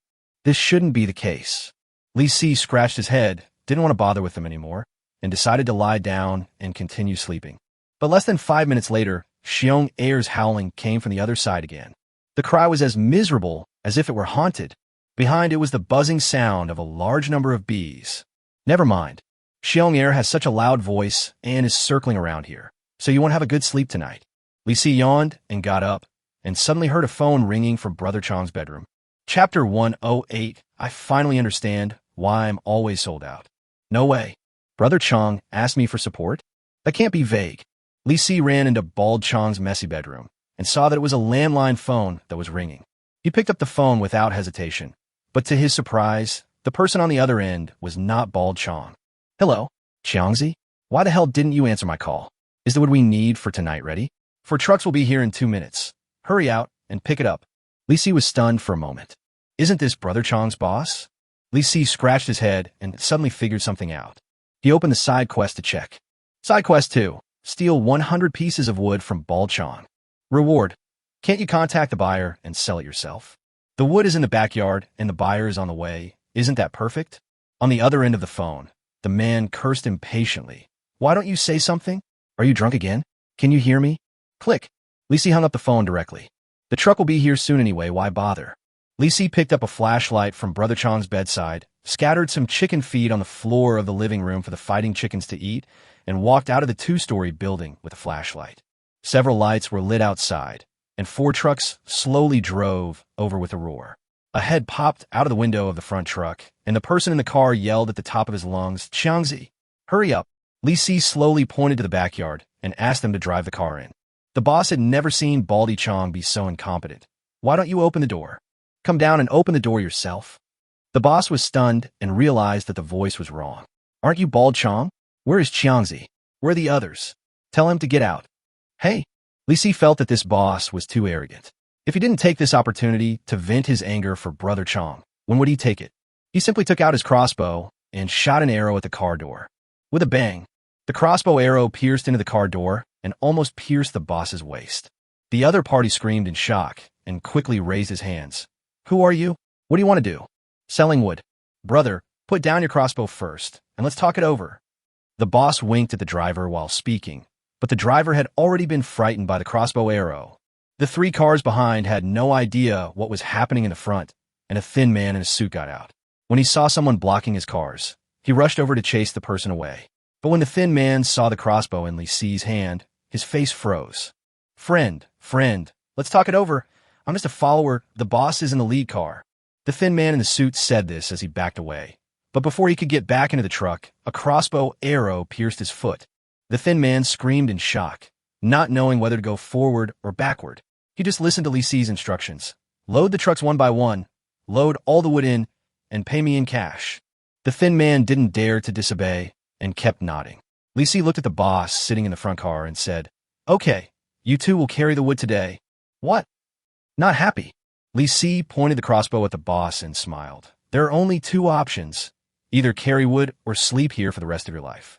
This shouldn't be the case. Li Si scratched his head, didn't want to bother with them anymore, and decided to lie down and continue sleeping. But less than 5 minutes later, Xiong Air's howling came from the other side again. The cry was as miserable as if it were haunted. Behind it was the buzzing sound of a large number of bees. Never mind. Xiong Air has such a loud voice and is circling around here, so you won't have a good sleep tonight. Li Si yawned and got up, and suddenly heard a phone ringing from Brother Chong's bedroom. Chapter 108, I finally understand why I'm always sold out. No way. Brother Chong asked me for support? That can't be vague. Li Si ran into Bald Chong's messy bedroom and saw that it was a landline phone that was ringing. He picked up the phone without hesitation, but to his surprise, the person on the other end was not Bald Chong. Hello, Xiangzi? Why the hell didn't you answer my call? Is the wood we need for tonight ready? For trucks will be here in 2 minutes. Hurry out and pick it up. Li Si was stunned for a moment. Isn't this Brother Chong's boss? Li Si scratched his head and suddenly figured something out. He opened the side quest to check. Side quest 2. Steal 100 pieces of wood from Bald Chong. Reward. Can't you contact the buyer and sell it yourself? The wood is in the backyard and the buyer is on the way. Isn't that perfect? On the other end of the phone, the man cursed impatiently. Why don't you say something? Are you drunk again? Can you hear me? Click. Li Si hung up the phone directly. The truck will be here soon anyway, why bother? Li Si picked up a flashlight from Brother Chong's bedside, scattered some chicken feed on the floor of the living room for the fighting chickens to eat, and walked out of the 2-story building with a flashlight. Several lights were lit outside, and 4 trucks slowly drove over with a roar. A head popped out of the window of the front truck, and the person in the car yelled at the top of his lungs, "Xiangzi, hurry up!" Li Si slowly pointed to the backyard and asked them to drive the car in. The boss had never seen Baldy Chong be so incompetent. "Why don't you open the door? Come down and open the door yourself." The boss was stunned and realized that the voice was wrong. "Aren't you Bald Chong? Where is Xiangzi? Where are the others? Tell him to get out." "Hey!" Li Si felt that this boss was too arrogant. If he didn't take this opportunity to vent his anger for Brother Chong, when would he take it? He simply took out his crossbow and shot an arrow at the car door. With a bang, the crossbow arrow pierced into the car door and almost pierced the boss's waist. The other party screamed in shock and quickly raised his hands. "Who are you? What do you want to do?" "Selling wood." "Brother, put down your crossbow first, and let's talk it over." The boss winked at the driver while speaking, but the driver had already been frightened by the crossbow arrow. The 3 cars behind had no idea what was happening in the front, and a thin man in a suit got out. When he saw someone blocking his cars, he rushed over to chase the person away. But when the thin man saw the crossbow in Li Si's hand, his face froze. Friend, let's talk it over. I'm just a follower. The boss is in the lead car." The thin man in the suit said this as he backed away. But before he could get back into the truck, a crossbow arrow pierced his foot. The thin man screamed in shock, not knowing whether to go forward or backward. He just listened to Li Si's instructions. "Load the trucks one by one, load all the wood in, and pay me in cash." The thin man didn't dare to disobey and kept nodding. Li Si looked at the boss sitting in the front car and said, "Okay, you two will carry the wood today." "What?" "Not happy?" Li Si pointed the crossbow at the boss and smiled. "There are only 2 options. Either carry wood or sleep here for the rest of your life."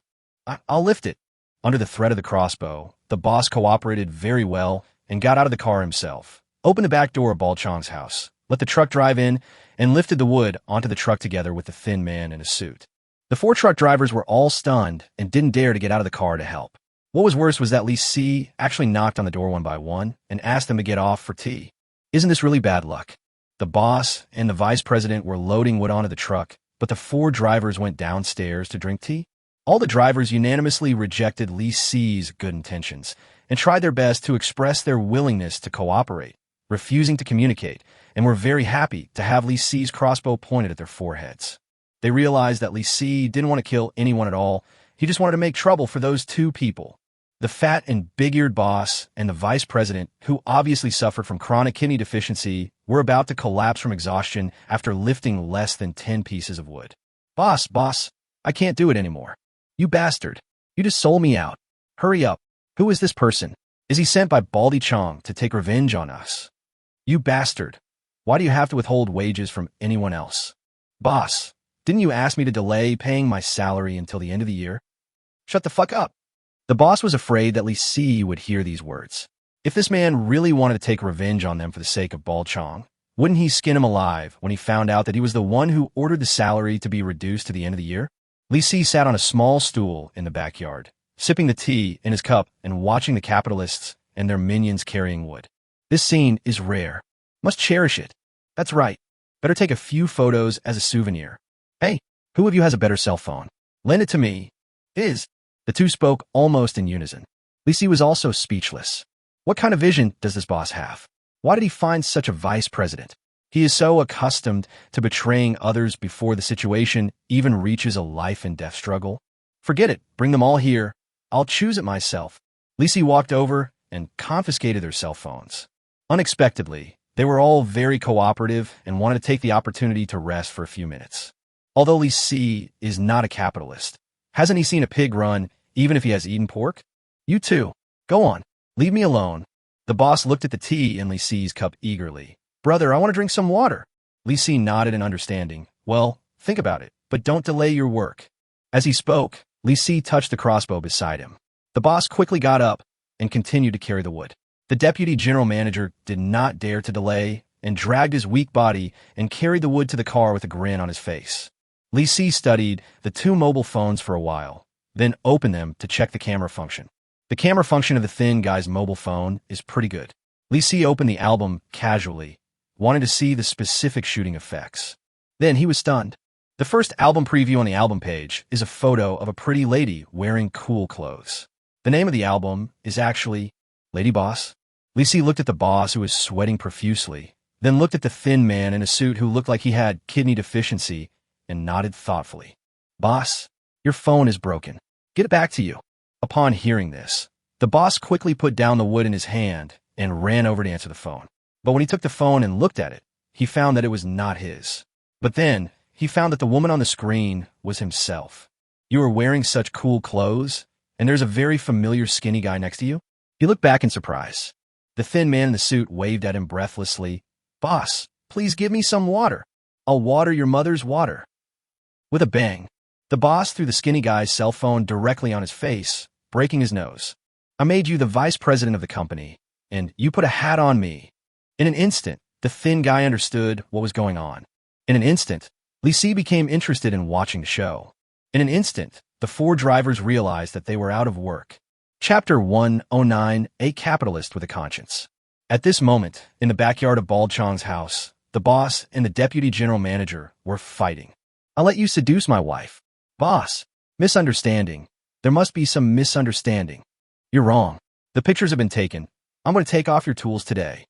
I'll lift it." Under the threat of the crossbow, the boss cooperated very well and got out of the car himself, opened the back door of Bald Chong's house, let the truck drive in, and lifted the wood onto the truck together with the thin man in a suit. The 4 truck drivers were all stunned and didn't dare to get out of the car to help. What was worse was that Li Si actually knocked on the door one by one and asked them to get off for tea. Isn't this really bad luck? The boss and the vice president were loading wood onto the truck, but the 4 drivers went downstairs to drink tea. All the drivers unanimously rejected Li Si's good intentions and tried their best to express their willingness to cooperate, refusing to communicate, and were very happy to have Li Si's crossbow pointed at their foreheads. They realized that Li Si didn't want to kill anyone at all. He just wanted to make trouble for those 2 people. The fat and big-eared boss and the vice president, who obviously suffered from chronic kidney deficiency, were about to collapse from exhaustion after lifting less than 10 pieces of wood. Boss, I can't do it anymore." "You bastard. You just sold me out. Hurry up. Who is this person? Is he sent by Baldy Chong to take revenge on us?" "You bastard. Why do you have to withhold wages from anyone else?" "Boss, didn't you ask me to delay paying my salary until the end of the year?" "Shut the fuck up." The boss was afraid that Li Si would hear these words. If this man really wanted to take revenge on them for the sake of Bald Chong, wouldn't he skin him alive when he found out that he was the one who ordered the salary to be reduced to the end of the year? Li Si sat on a small stool in the backyard, sipping the tea in his cup and watching the capitalists and their minions carrying wood. This scene is rare. Must cherish it. That's right. Better take a few photos as a souvenir. "Hey, who of you has a better cell phone? Lend it to me." The 2 spoke almost in unison. Li Si was also speechless. What kind of vision does this boss have? Why did he find such a vice president? He is so accustomed to betraying others before the situation even reaches a life and death struggle. "Forget it. Bring them all here. I'll choose it myself." Li Si walked over and confiscated their cell phones. Unexpectedly, they were all very cooperative and wanted to take the opportunity to rest for a few minutes. Although Li Si is not a capitalist, hasn't he seen a pig run even if he has eaten pork? "You two, go on. Leave me alone." The boss looked at the tea in Li Si's cup eagerly. "Brother, I want to drink some water." Li Si nodded in understanding. "Well, think about it, but don't delay your work." As he spoke, Li Si touched the crossbow beside him. The boss quickly got up and continued to carry the wood. The deputy general manager did not dare to delay and dragged his weak body and carried the wood to the car with a grin on his face. Li Si studied the 2 mobile phones for a while, then opened them to check the camera function. The camera function of the thin guy's mobile phone is pretty good. Li Si opened the album casually, wanting to see the specific shooting effects. Then he was stunned. The first album preview on the album page is a photo of a pretty lady wearing cool clothes. The name of the album is actually Lady Boss. Li Si looked at the boss, who was sweating profusely, then looked at the thin man in a suit who looked like he had kidney deficiency and nodded thoughtfully. Boss, your phone is broken. Get it back to you. Upon hearing this, the boss quickly put down the wood in his hand and ran over to answer the phone. But when he took the phone and looked at it, he found that it was not his. But then, he found that the woman on the screen was himself. You are wearing such cool clothes, and there's a very familiar skinny guy next to you? He looked back in surprise. The thin man in the suit waved at him breathlessly. Boss, please give me some water. I'll water your mother's water. With a bang, the boss threw the skinny guy's cell phone directly on his face, breaking his nose. I made you the vice president of the company, and you put a hat on me. In an instant, the thin guy understood what was going on. In an instant, Li Si became interested in watching the show. In an instant, the four drivers realized that they were out of work. Chapter 109, A Capitalist with a Conscience. At this moment, in the backyard of Bald Chong's house, the boss and the deputy general manager were fighting. I'll let you seduce my wife. Boss, misunderstanding. There must be some misunderstanding. You're wrong. The pictures have been taken. I'm going to take off your tools today.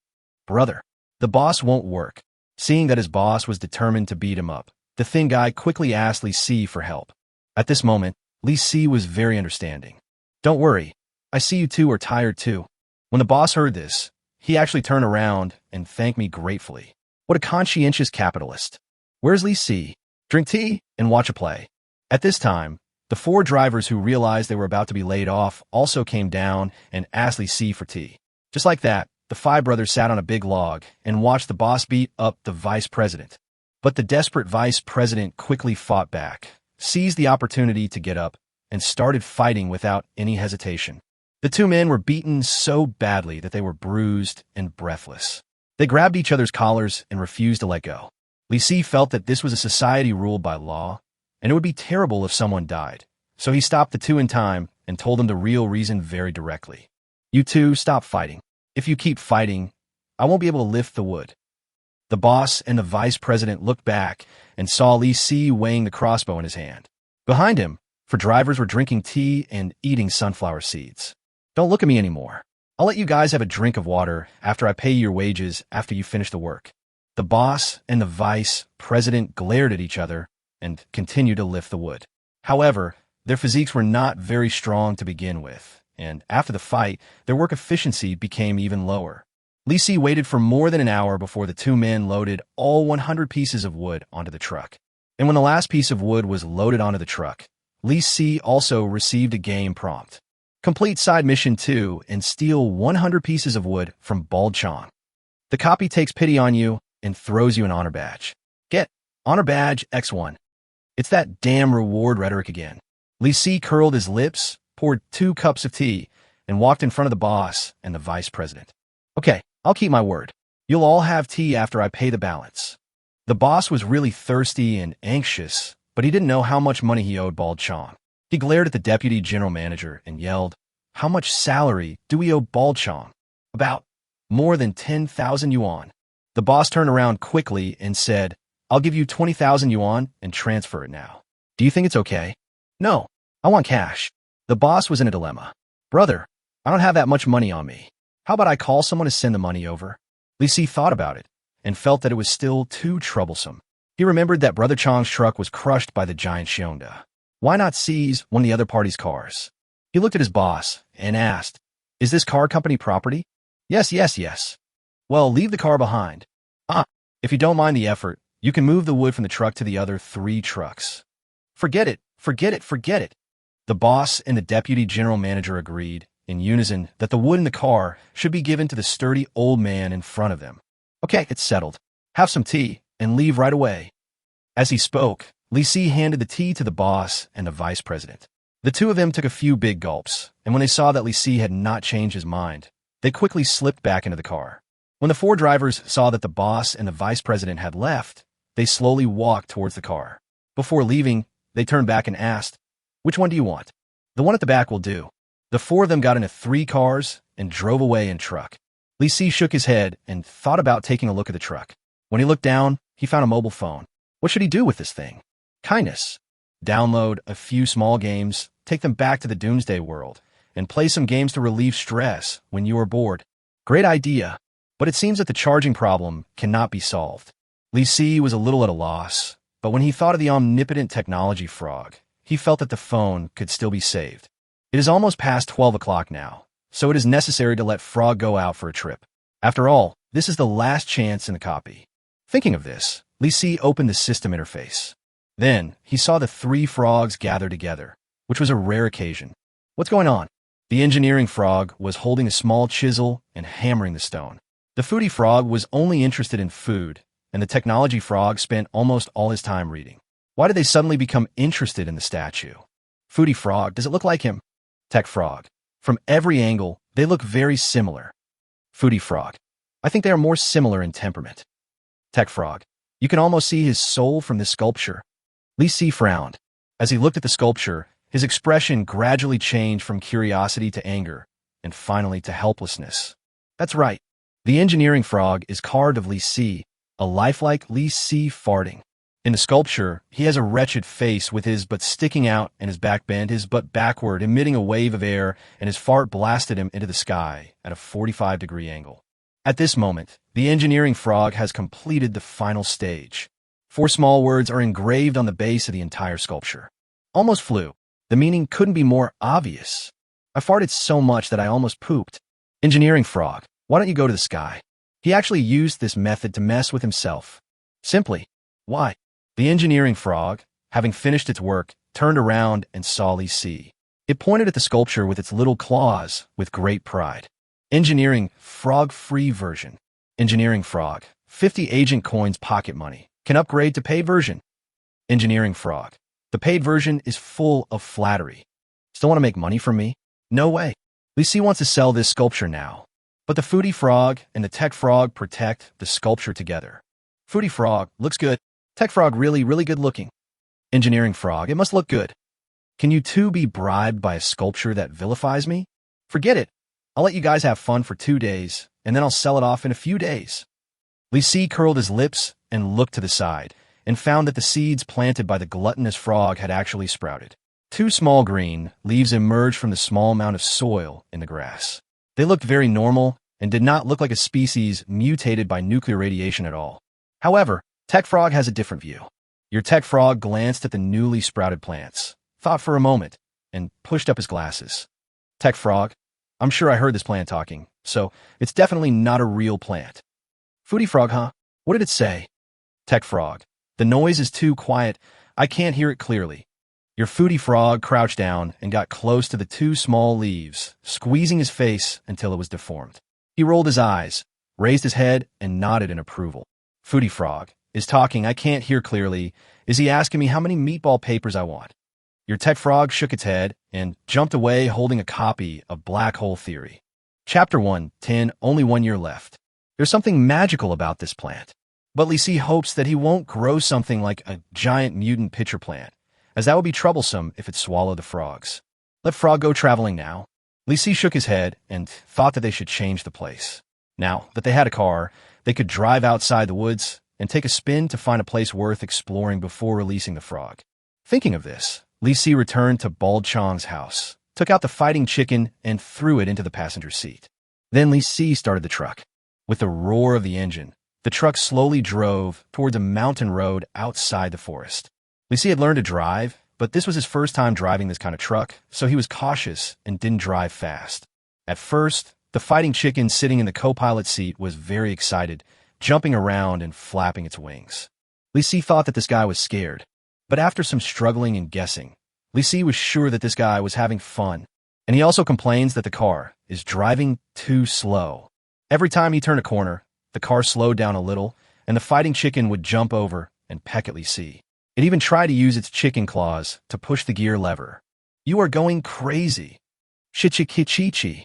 Brother, the boss won't work. Seeing that his boss was determined to beat him up, the thin guy quickly asked Li Si for help. At this moment, Li Si was very understanding. Don't worry. I see you two are tired too. When the boss heard this, he actually turned around and thanked me gratefully. What a conscientious capitalist. Where's Li Si? Drink tea and watch a play. At this time, the four drivers who realized they were about to be laid off also came down and asked Li Si for tea. Just like that, the five brothers sat on a big log and watched the boss beat up the vice president. But the desperate vice president quickly fought back, seized the opportunity to get up, and started fighting without any hesitation. The two men were beaten so badly that they were bruised and breathless. They grabbed each other's collars and refused to let go. Li Si felt that this was a society ruled by law, and it would be terrible if someone died. So he stopped the two in time and told them the real reason very directly. You two, stop fighting. If you keep fighting, I won't be able to lift the wood. The boss and the vice president looked back and saw Li Si weighing the crossbow in his hand. Behind him, four drivers were drinking tea and eating sunflower seeds. Don't look at me anymore. I'll let you guys have a drink of water after I pay you your wages after you finish the work. The boss and the vice president glared at each other and continued to lift the wood. However, their physiques were not very strong to begin with, and after the fight, their work efficiency became even lower. Li Si waited for more than an hour before the two men loaded all 100 pieces of wood onto the truck. And when the last piece of wood was loaded onto the truck, Li Si also received a game prompt. Complete side mission 2 and steal 100 pieces of wood from Bald Chong. The copy takes pity on you and throws you an honor badge. Get honor badge X1. It's that damn reward rhetoric again. Li Si curled his lips, poured 2 cups of tea, and walked in front of the boss and the vice president. Okay, I'll keep my word. You'll all have tea after I pay the balance. The boss was really thirsty and anxious, but he didn't know how much money he owed Bald Chong. He glared at the deputy general manager and yelled, How much salary do we owe Bald Chong? About more than 10,000 yuan. The boss turned around quickly and said, I'll give you 20,000 yuan and transfer it now. Do you think it's okay? No, I want cash. The boss was in a dilemma. Brother, I don't have that much money on me. How about I call someone to send the money over? Li Si thought about it and felt that it was still too troublesome. He remembered that Brother Chong's truck was crushed by the giant Shionda. Why not seize one of the other party's cars? He looked at his boss and asked, Is this car company property? Yes. Well, leave the car behind. If you don't mind the effort, you can move the wood from the truck to the other 3 trucks. Forget it. The boss and the deputy general manager agreed, in unison, that the wood in the car should be given to the sturdy old man in front of them. Okay, it's settled. Have some tea and leave right away. As he spoke, Li Si handed the tea to the boss and the vice president. The two of them took a few big gulps, and when they saw that Li Si had not changed his mind, they quickly slipped back into the car. When the 4 drivers saw that the boss and the vice president had left, they slowly walked towards the car. Before leaving, they turned back and asked, Which one do you want? The one at the back will do. The 4 of them got into 3 cars and drove away in truck. Li Si shook his head and thought about taking a look at the truck. When he looked down, he found a mobile phone. What should he do with this thing? Kindness. Download a few small games, take them back to the doomsday world, and play some games to relieve stress when you are bored. Great idea. But it seems that the charging problem cannot be solved. Li Si was a little at a loss, but when he thought of the omnipotent technology frog, he felt that the phone could still be saved. It is almost past 12 o'clock now, so it is necessary to let Frog go out for a trip. After all, this is the last chance in the copy. Thinking of this, Li Si opened the system interface. Then, he saw the three frogs gather together, which was a rare occasion. What's going on? The engineering frog was holding a small chisel and hammering the stone. The foodie frog was only interested in food, and the technology frog spent almost all his time reading. Why did they suddenly become interested in the statue? Foodie frog, does it look like him? Tech frog. From every angle, they look very similar. Foodie frog. I think they are more similar in temperament. Tech frog. You can almost see his soul from this sculpture. Li Si frowned. As he looked at the sculpture, his expression gradually changed from curiosity to anger, and finally to helplessness. That's right. The engineering frog is carved of Li Si, a lifelike Li Si farting. In the sculpture, he has a wretched face with his butt sticking out and his back bent, his butt backward, emitting a wave of air, and his fart blasted him into the sky at a 45-degree angle. At this moment, the engineering frog has completed the final stage. 4 small words are engraved on the base of the entire sculpture. Almost flew. The meaning couldn't be more obvious. I farted so much that I almost pooped. Engineering frog, why don't you go to the sky? He actually used this method to mess with himself. Simply, why? The engineering frog, having finished its work, turned around and saw Li Si. It pointed at the sculpture with its little claws with great pride. Engineering frog free version. Engineering frog, 50 agent coins pocket money. Can upgrade to paid version. Engineering frog. The paid version is full of flattery. Still want to make money from me? No way. Li Si wants to sell this sculpture now. But the foodie frog and the tech frog protect the sculpture together. Foodie frog, looks good. Tech frog, really, really good looking. Engineering frog, it must look good. Can you two be bribed by a sculpture that vilifies me? Forget it. I'll let you guys have fun for 2 days, and then I'll sell it off in a few days. Li Si curled his lips and looked to the side, and found that the seeds planted by the gluttonous frog had actually sprouted. 2 small green leaves emerged from the small amount of soil in the grass. They looked very normal and did not look like a species mutated by nuclear radiation at all. However, Tech Frog has a different view. Your Tech Frog glanced at the newly sprouted plants, thought for a moment, and pushed up his glasses. Tech Frog, I'm sure I heard this plant talking, so it's definitely not a real plant. Foodie Frog, huh? What did it say? Tech Frog, the noise is too quiet. I can't hear it clearly. Your Foodie Frog crouched down and got close to the 2 small leaves, squeezing his face until it was deformed. He rolled his eyes, raised his head, and nodded in approval. Foodie Frog is talking. I can't hear clearly. Is he asking me how many meatball papers I want? Your Tech Frog shook its head and jumped away holding a copy of Black Hole Theory. Chapter 1, 10, only 1 year left. There's something magical about this plant. But Li Si hopes that he won't grow something like a giant mutant pitcher plant, as that would be troublesome if it swallowed the frogs. Let Frog go traveling now. Li Si shook his head and thought that they should change the place. Now that they had a car, they could drive outside the woods and take a spin to find a place worth exploring before releasing the frog. Thinking of this, Li Si returned to Bald Chong's house, took out the fighting chicken, and threw it into the passenger seat. Then Li Si started the truck. With the roar of the engine, the truck slowly drove towards a mountain road outside the forest. Li Si had learned to drive, but this was his first time driving this kind of truck, so he was cautious and didn't drive fast. At first, the fighting chicken sitting in the co-pilot seat was very excited, jumping around and flapping its wings. Li Si thought that this guy was scared, but after some struggling and guessing, Li Si was sure that this guy was having fun, and he also complains that the car is driving too slow. Every time he turned a corner, the car slowed down a little, and the fighting chicken would jump over and peck at Li Si. It even tried to use its chicken claws to push the gear lever. You are going crazy. Shichikichichi.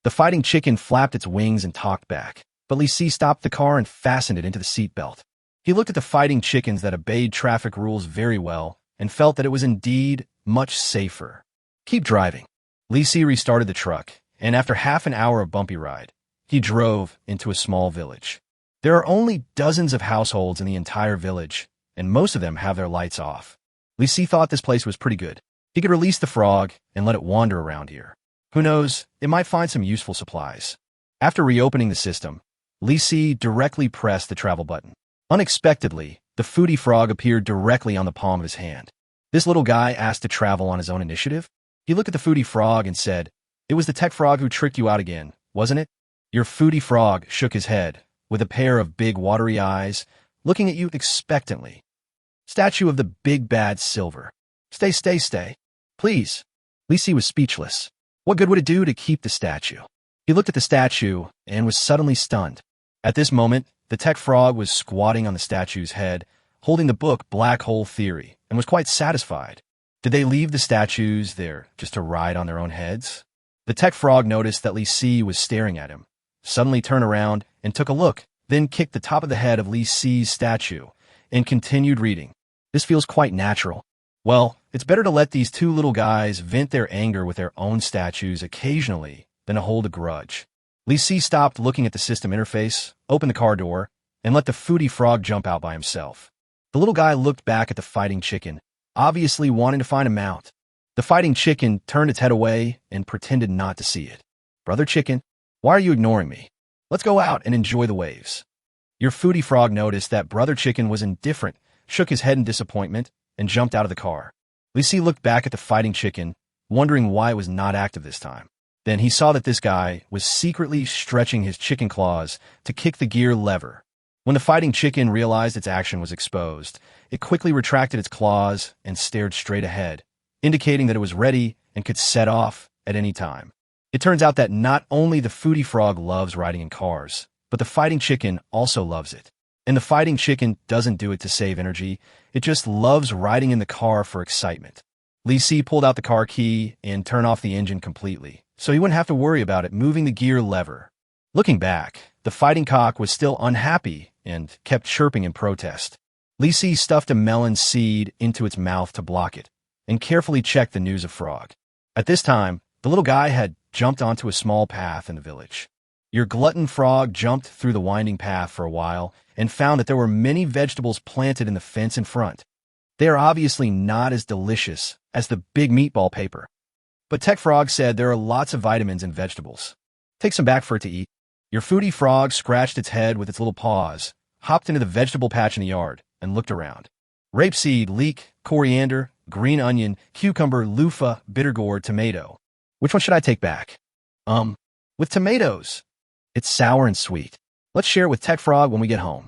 The fighting chicken flapped its wings and talked back, but Li Si stopped the car and fastened it into the seatbelt. He looked at the fighting chickens that obeyed traffic rules very well and felt that it was indeed much safer. Keep driving. Li Si restarted the truck, and after half an hour of bumpy ride, he drove into a small village. There are only dozens of households in the entire village, and most of them have their lights off. Li Si thought this place was pretty good. He could release the frog and let it wander around here. Who knows, it might find some useful supplies. After reopening the system, Li Si directly pressed the travel button. Unexpectedly, the foodie frog appeared directly on the palm of his hand. This little guy asked to travel on his own initiative? He looked at the foodie frog and said, "It was the tech frog who tricked you out again, wasn't it?" Your foodie frog shook his head, with a pair of big watery eyes, looking at you expectantly. Statue of the big bad silver. Stay. Please. Li Si was speechless. What good would it do to keep the statue? He looked at the statue and was suddenly stunned. At this moment, the tech frog was squatting on the statue's head, holding the book Black Hole Theory, and was quite satisfied. Did they leave the statues there just to ride on their own heads? The tech frog noticed that Li Si was staring at him, suddenly turned around and took a look, then kicked the top of the head of Li Si's statue, and continued reading. This feels quite natural. Well, it's better to let these two little guys vent their anger with their own statues occasionally than to hold a grudge. Li Si stopped looking at the system interface, opened the car door, and let the foodie frog jump out by himself. The little guy looked back at the fighting chicken, obviously wanting to find a mount. The fighting chicken turned its head away and pretended not to see it. "Brother Chicken, why are you ignoring me? Let's go out and enjoy the waves." Your foodie frog noticed that Brother Chicken was indifferent, shook his head in disappointment, and jumped out of the car. Li Si looked back at the fighting chicken, wondering why it was not active this time. Then he saw that this guy was secretly stretching his chicken claws to kick the gear lever. When the fighting chicken realized its action was exposed, it quickly retracted its claws and stared straight ahead, indicating that it was ready and could set off at any time. It turns out that not only the foodie frog loves riding in cars, but the fighting chicken also loves it. And the fighting chicken doesn't do it to save energy, it just loves riding in the car for excitement. Li Si pulled out the car key and turned off the engine completely, so he wouldn't have to worry about it moving the gear lever. Looking back, the fighting cock was still unhappy and kept chirping in protest. Li Si stuffed a melon seed into its mouth to block it, and carefully checked the news of frog. At this time, the little guy had jumped onto a small path in the village. Your glutton frog jumped through the winding path for a while and found that there were many vegetables planted in the fence in front. They are obviously not as delicious as the big meatball paper. But Tech Frog said there are lots of vitamins in vegetables. Take some back for it to eat. Your foodie frog scratched its head with its little paws, hopped into the vegetable patch in the yard, and looked around. Rapeseed, leek, coriander, green onion, cucumber, loofah, bitter gourd, tomato. Which one should I take back? With tomatoes. It's sour and sweet. Let's share it with Tech Frog when we get home.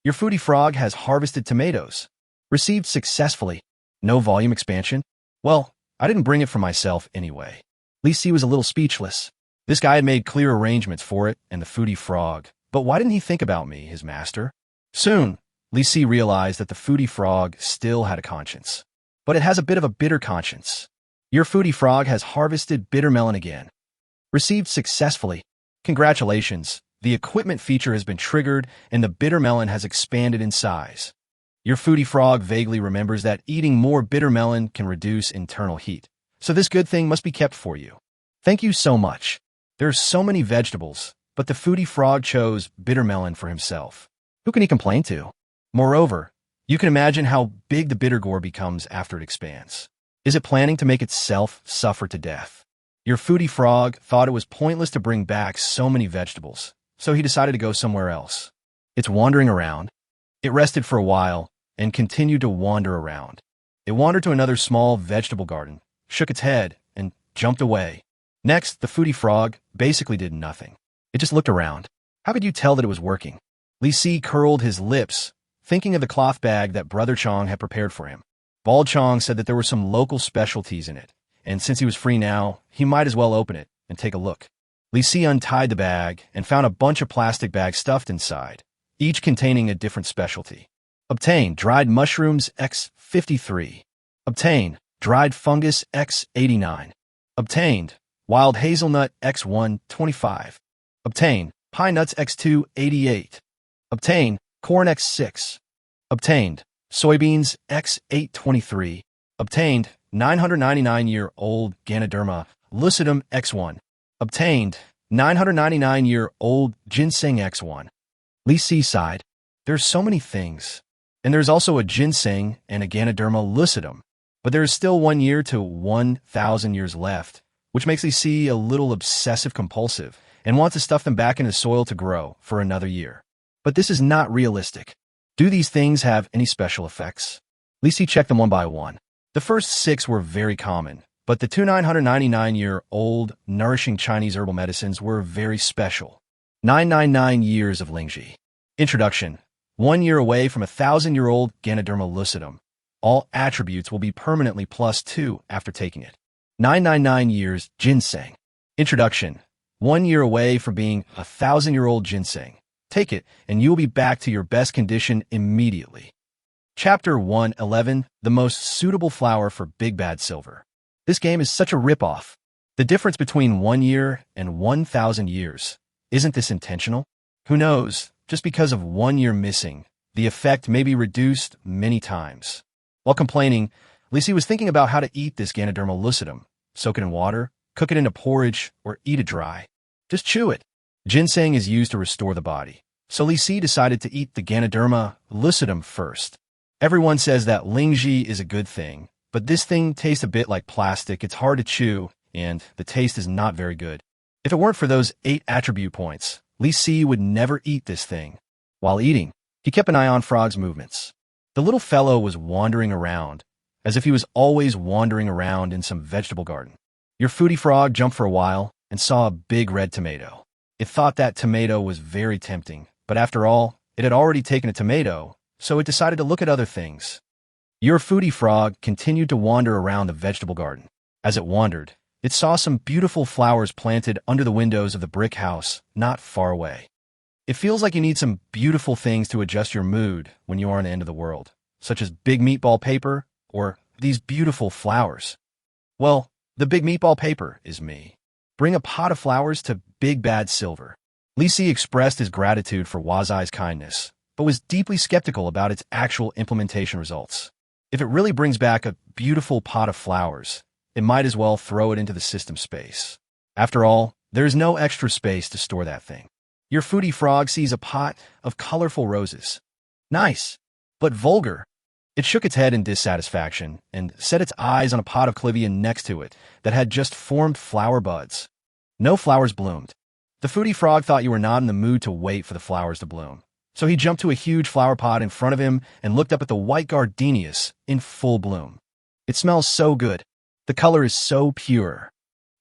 Your foodie frog has harvested tomatoes. Received successfully. No volume expansion? Well, I didn't bring it for myself anyway. Li Si was a little speechless. This guy had made clear arrangements for it and the foodie frog, but why didn't he think about me, his master? Soon, Li Si realized that the foodie frog still had a conscience. But it has a bit of a bitter conscience. Your foodie frog has harvested bitter melon again. Received successfully. Congratulations, the equipment feature has been triggered and the bitter melon has expanded in size. Your foodie frog vaguely remembers that eating more bitter melon can reduce internal heat, so this good thing must be kept for you. Thank you so much. There are so many vegetables, but the foodie frog chose bitter melon for himself. Who can he complain to? Moreover, you can imagine how big the bitter gourd becomes after it expands. Is it planning to make itself suffer to death? Your foodie frog thought it was pointless to bring back so many vegetables, so he decided to go somewhere else. It's wandering around. It rested for a while and continued to wander around. It wandered to another small vegetable garden, shook its head, and jumped away. Next, the foodie frog basically did nothing. It just looked around. How could you tell that it was working? Li Si curled his lips, thinking of the cloth bag that Brother Chong had prepared for him. Bald Chong said that there were some local specialties in it, and since he was free now, he might as well open it and take a look. Li Si untied the bag and found a bunch of plastic bags stuffed inside, each containing a different specialty. Obtain dried mushrooms X53. Obtain dried fungus X89. Obtained wild hazelnut X125. Obtain pine nuts X288. Obtain corn X6. Obtained soybeans X823. Obtained 999-year-old Ganoderma lucidum X1. Obtained 999-year-old ginseng X1. Li Si sighed. There's so many things. And there's also a ginseng and a Ganoderma lucidum. But there is still 1 year to 1,000 years left, which makes Li Si a little obsessive-compulsive, and wants to stuff them back into soil to grow for another year. But this is not realistic. Do these things have any special effects? Lisi checked them one by one. The first 6 were very common, but the 999-year-old nourishing Chinese herbal medicines were very special. 999 years of Lingji. Introduction. 1 year away from 1,000-year-old Ganoderma lucidum. All attributes will be permanently +2 after taking it. 999 years ginseng. Introduction. 1 year away from being 1,000-year-old ginseng. Take it, and you will be back to your best condition immediately. Chapter 111, the most suitable flower for Big Bad Silver. This game is such a ripoff. The difference between 1 year and 1,000 years. Isn't this intentional? Who knows? Just because of 1 year missing, the effect may be reduced many times. While complaining, Lisi was thinking about how to eat this Ganoderma lucidum. Soak it in water, cook it into porridge, or eat it dry. Just chew it. Ginseng is used to restore the body, so Lisi decided to eat the Ganoderma lucidum first. Everyone says that Lingji is a good thing, but this thing tastes a bit like plastic. It's hard to chew, and the taste is not very good. If it weren't for those 8 attribute points, Lisi would never eat this thing. While eating, he kept an eye on Frog's movements. The little fellow was wandering around, as if he was always wandering around in some vegetable garden. Your foodie frog jumped for a while and saw a big red tomato. It thought that tomato was very tempting, but after all, it had already taken a tomato, so it decided to look at other things. Your foodie frog continued to wander around the vegetable garden. As it wandered, it saw some beautiful flowers planted under the windows of the brick house not far away. It feels like you need some beautiful things to adjust your mood when you are on the end of the world, such as big meatball paper or these beautiful flowers. Well, the big meatball paper is me. Bring a pot of flowers to Big Bad Silver. Lisi expressed his gratitude for Wazai's kindness, but was deeply skeptical about its actual implementation results. If it really brings back a beautiful pot of flowers, it might as well throw it into the system space. After all, there is no extra space to store that thing. Your foodie frog sees a pot of colorful roses. Nice, but vulgar. It shook its head in dissatisfaction and set its eyes on a pot of clivia next to it that had just formed flower buds. No flowers bloomed. The foodie frog thought you were not in the mood to wait for the flowers to bloom. So he jumped to a huge flower pot in front of him and looked up at the white gardenias in full bloom. It smells so good. The color is so pure.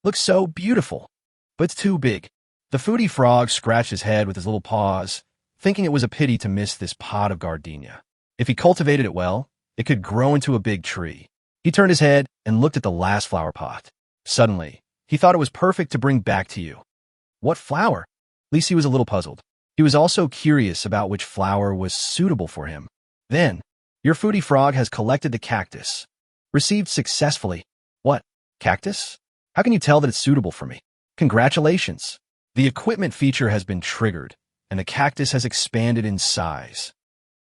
Looks so beautiful. But it's too big. The foodie frog scratched his head with his little paws, thinking it was a pity to miss this pot of gardenia. If he cultivated it well, it could grow into a big tree. He turned his head and looked at the last flower pot. Suddenly, he thought it was perfect to bring back to you. What flower? Lisi was a little puzzled. He was also curious about which flower was suitable for him. Then, your foodie frog has collected the cactus. Received successfully. What? Cactus? How can you tell that it's suitable for me? Congratulations. The equipment feature has been triggered, and the cactus has expanded in size.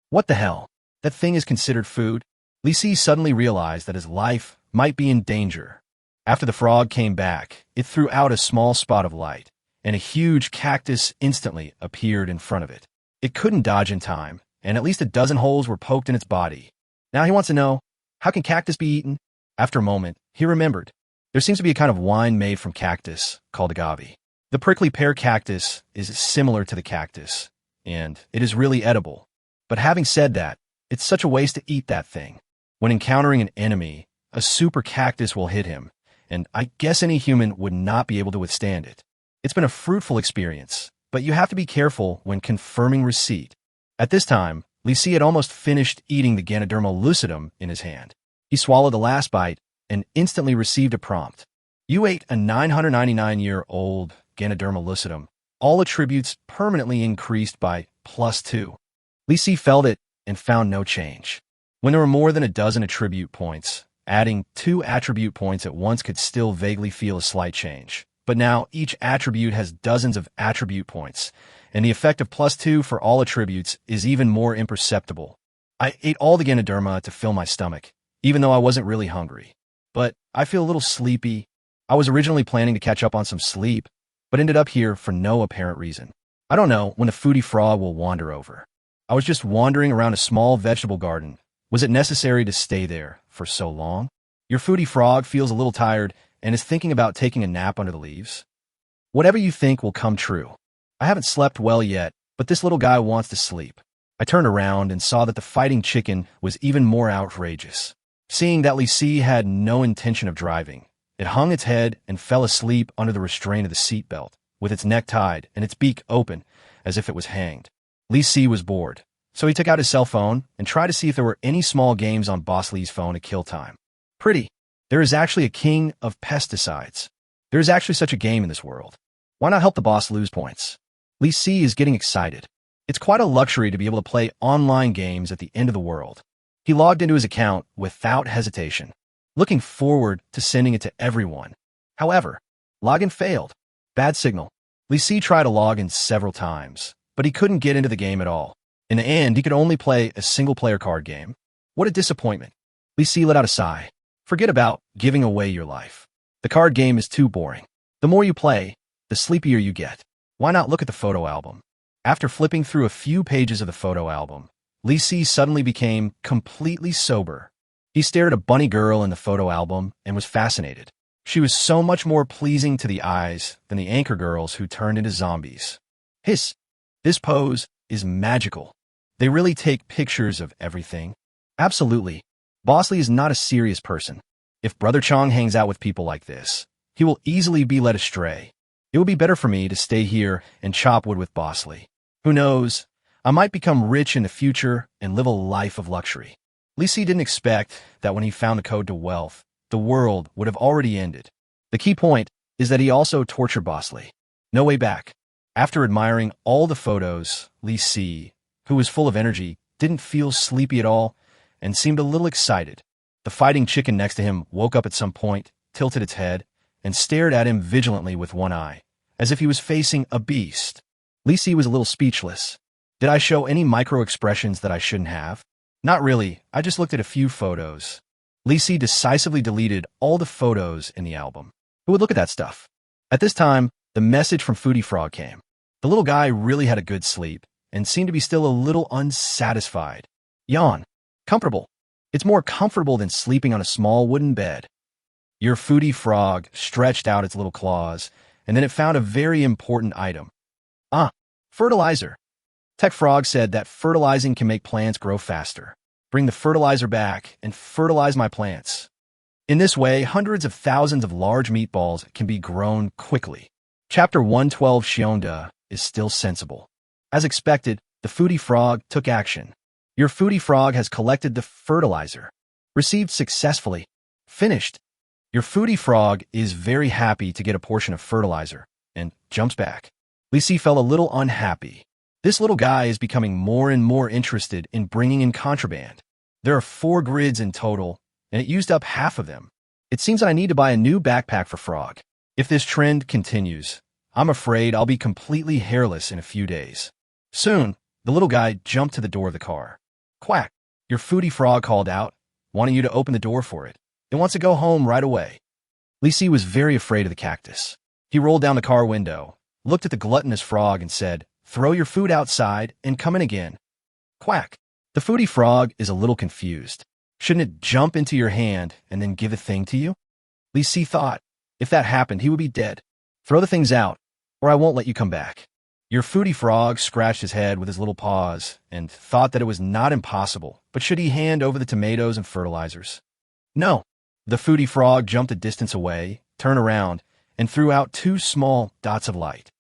What the hell? That thing is considered food? Lisi suddenly realized that his life might be in danger. After the frog came back, it threw out a small spot of light, and a huge cactus instantly appeared in front of it. It couldn't dodge in time, and at least a dozen holes were poked in its body. Now he wants to know, how can cactus be eaten? After a moment, he remembered. There seems to be a kind of wine made from cactus called agave. The prickly pear cactus is similar to the cactus, and it is really edible. But having said that, it's such a waste to eat that thing. When encountering an enemy, a super cactus will hit him, and I guess any human would not be able to withstand it. It's been a fruitful experience, but you have to be careful when confirming receipt. At this time, Lisi had almost finished eating the Ganoderma lucidum in his hand. He swallowed the last bite and instantly received a prompt. You ate a 999-year-old Ganoderma lucidum. All attributes permanently increased by +2. Lisi felt it and found no change. When there were more than a dozen attribute points, adding 2 attribute points at once could still vaguely feel a slight change. But now each attribute has dozens of attribute points, and the effect of +2 for all attributes is even more imperceptible. I ate all the Ganoderma to fill my stomach, even though I wasn't really hungry. But I feel a little sleepy. I was originally planning to catch up on some sleep, but ended up here for no apparent reason. I don't know when the foodie frog will wander over. I was just wandering around a small vegetable garden. Was it necessary to stay there for so long? Your foodie frog feels a little tired and is thinking about taking a nap under the leaves. Whatever you think will come true. I haven't slept well yet, but this little guy wants to sleep. I turned around and saw that the fighting chicken was even more outrageous. Seeing that Li Si had no intention of driving, it hung its head and fell asleep under the restraint of the seatbelt, with its neck tied and its beak open, as if it was hanged. Li Si was bored, so he took out his cell phone and tried to see if there were any small games on Boss Li's phone to kill time. Pretty. There is actually a king of pesticides. There is actually such a game in this world. Why not help the boss lose points? Li Si is getting excited. It's quite a luxury to be able to play online games at the end of the world. He logged into his account without hesitation, looking forward to sending it to everyone. However, login failed. Bad signal. Li Si tried to log in several times, but he couldn't get into the game at all. In the end, he could only play a single-player card game. What a disappointment. Li Si let out a sigh. Forget about giving away your life. The card game is too boring. The more you play, the sleepier you get. Why not look at the photo album? After flipping through a few pages of the photo album, Li Si suddenly became completely sober. He stared at a bunny girl in the photo album and was fascinated. She was so much more pleasing to the eyes than the anchor girls who turned into zombies. Hiss! This pose is magical. They really take pictures of everything. Absolutely. Boss Li is not a serious person. If Brother Chong hangs out with people like this, he will easily be led astray. It would be better for me to stay here and chop wood with Boss Li. Who knows? I might become rich in the future and live a life of luxury. Li Si didn't expect that when he found the code to wealth, the world would have already ended. The key point is that he also tortured Boss Li. No way back. After admiring all the photos, Li Si, who was full of energy, didn't feel sleepy at all and seemed a little excited. The fighting chicken next to him woke up at some point, tilted its head, and stared at him vigilantly with one eye, as if he was facing a beast. Li Si was a little speechless. Did I show any micro-expressions that I shouldn't have? Not really. I just looked at a few photos. Li Si decisively deleted all the photos in the album. Who would look at that stuff? At this time, the message from Foodie Frog came. The little guy really had a good sleep and seemed to be still a little unsatisfied. Yawn. Comfortable. It's more comfortable than sleeping on a small wooden bed. Your Foodie Frog stretched out its little claws, and then it found a very important item. Ah, fertilizer. Tech Frog said that fertilizing can make plants grow faster. Bring the fertilizer back and fertilize my plants. In this way, hundreds of thousands of large meatballs can be grown quickly. Chapter 112 Shionda is still sensible. As expected, the Foodie Frog took action. Your Foodie Frog has collected the fertilizer. Received successfully. Finished. Your Foodie Frog is very happy to get a portion of fertilizer and jumps back. Li Si felt a little unhappy. This little guy is becoming more and more interested in bringing in contraband. There are 4 grids in total, and it used up half of them. It seems that I need to buy a new backpack for Frog. If this trend continues, I'm afraid I'll be completely hairless in a few days. Soon, the little guy jumped to the door of the car. Quack! Your Foodie Frog called out, wanting you to open the door for it. It wants to go home right away. Li Si was very afraid of the cactus. He rolled down the car window, looked at the gluttonous frog, and said, "Throw your food outside and come in again." Quack! The Foodie Frog is a little confused. Shouldn't it jump into your hand and then give the thing to you? Li Si thought, if that happened, he would be dead. Throw the things out, or I won't let you come back. Your Foodie Frog scratched his head with his little paws and thought that it was not impossible, but should he hand over the tomatoes and fertilizers? No. The Foodie Frog jumped a distance away, turned around, and threw out 2 small dots of light.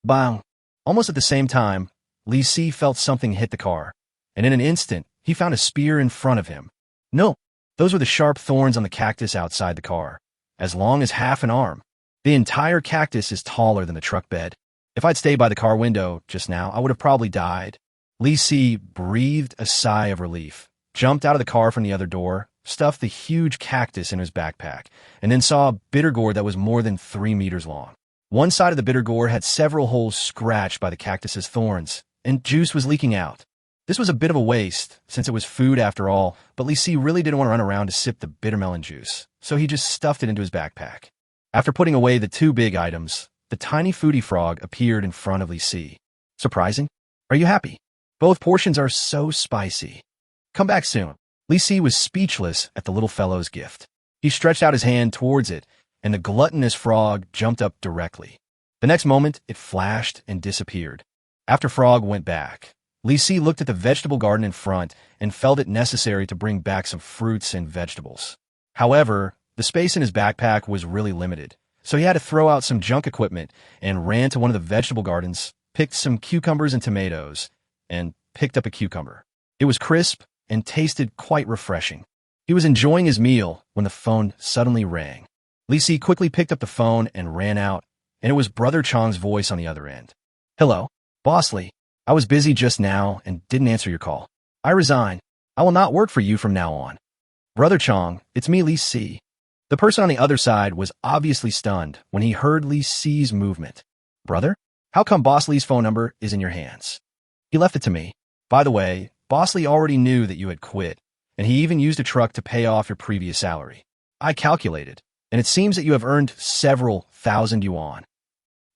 Bang! Almost at the same time, Li Si felt something hit the car, and in an instant, he found a spear in front of him. No, those were the sharp thorns on the cactus outside the car, as long as half an arm. The entire cactus is taller than the truck bed. If I'd stayed by the car window just now, I would have probably died. Li Si breathed a sigh of relief, jumped out of the car from the other door, stuffed the huge cactus in his backpack, and then saw a bitter gourd that was more than 3 meters long. One side of the bitter gourd had several holes scratched by the cactus's thorns, and juice was leaking out. This was a bit of a waste, since it was food after all, but Li Si really didn't want to run around to sip the bittermelon juice, so he just stuffed it into his backpack. After putting away the 2 big items, the tiny Foodie Frog appeared in front of Li Si. Surprising? Are you happy? Both portions are so spicy. Come back soon. Li Si was speechless at the little fellow's gift. He stretched out his hand towards it, and the gluttonous frog jumped up directly. The next moment, it flashed and disappeared. After Frog went back, Li Si looked at the vegetable garden in front and felt it necessary to bring back some fruits and vegetables. However, the space in his backpack was really limited, so he had to throw out some junk equipment and ran to one of the vegetable gardens, picked some cucumbers and tomatoes, and picked up a cucumber. It was crisp and tasted quite refreshing. He was enjoying his meal when the phone suddenly rang. Li Si quickly picked up the phone and ran out, and it was Brother Chong's voice on the other end. "Hello, Boss Li. I was busy just now and didn't answer your call. I resign. I will not work for you from now on." "Brother Chong, it's me, Li Si." The person on the other side was obviously stunned when he heard Li Si's movement. "Brother, how come Boss Li's phone number is in your hands?" "He left it to me. By the way, Boss Li already knew that you had quit, and he even used a truck to pay off your previous salary. I calculated, and it seems that you have earned several thousand yuan."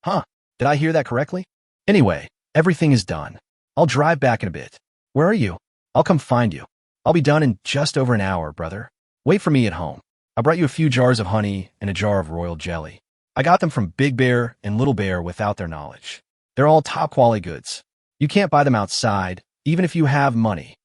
"Huh, did I hear that correctly? Anyway, everything is done. I'll drive back in a bit. Where are you? I'll come find you. I'll be done in just over an hour, brother. Wait for me at home. I brought you a few jars of honey and a jar of royal jelly. I got them from Big Bear and Little Bear without their knowledge. They're all top-quality goods. You can't buy them outside, even if you have money.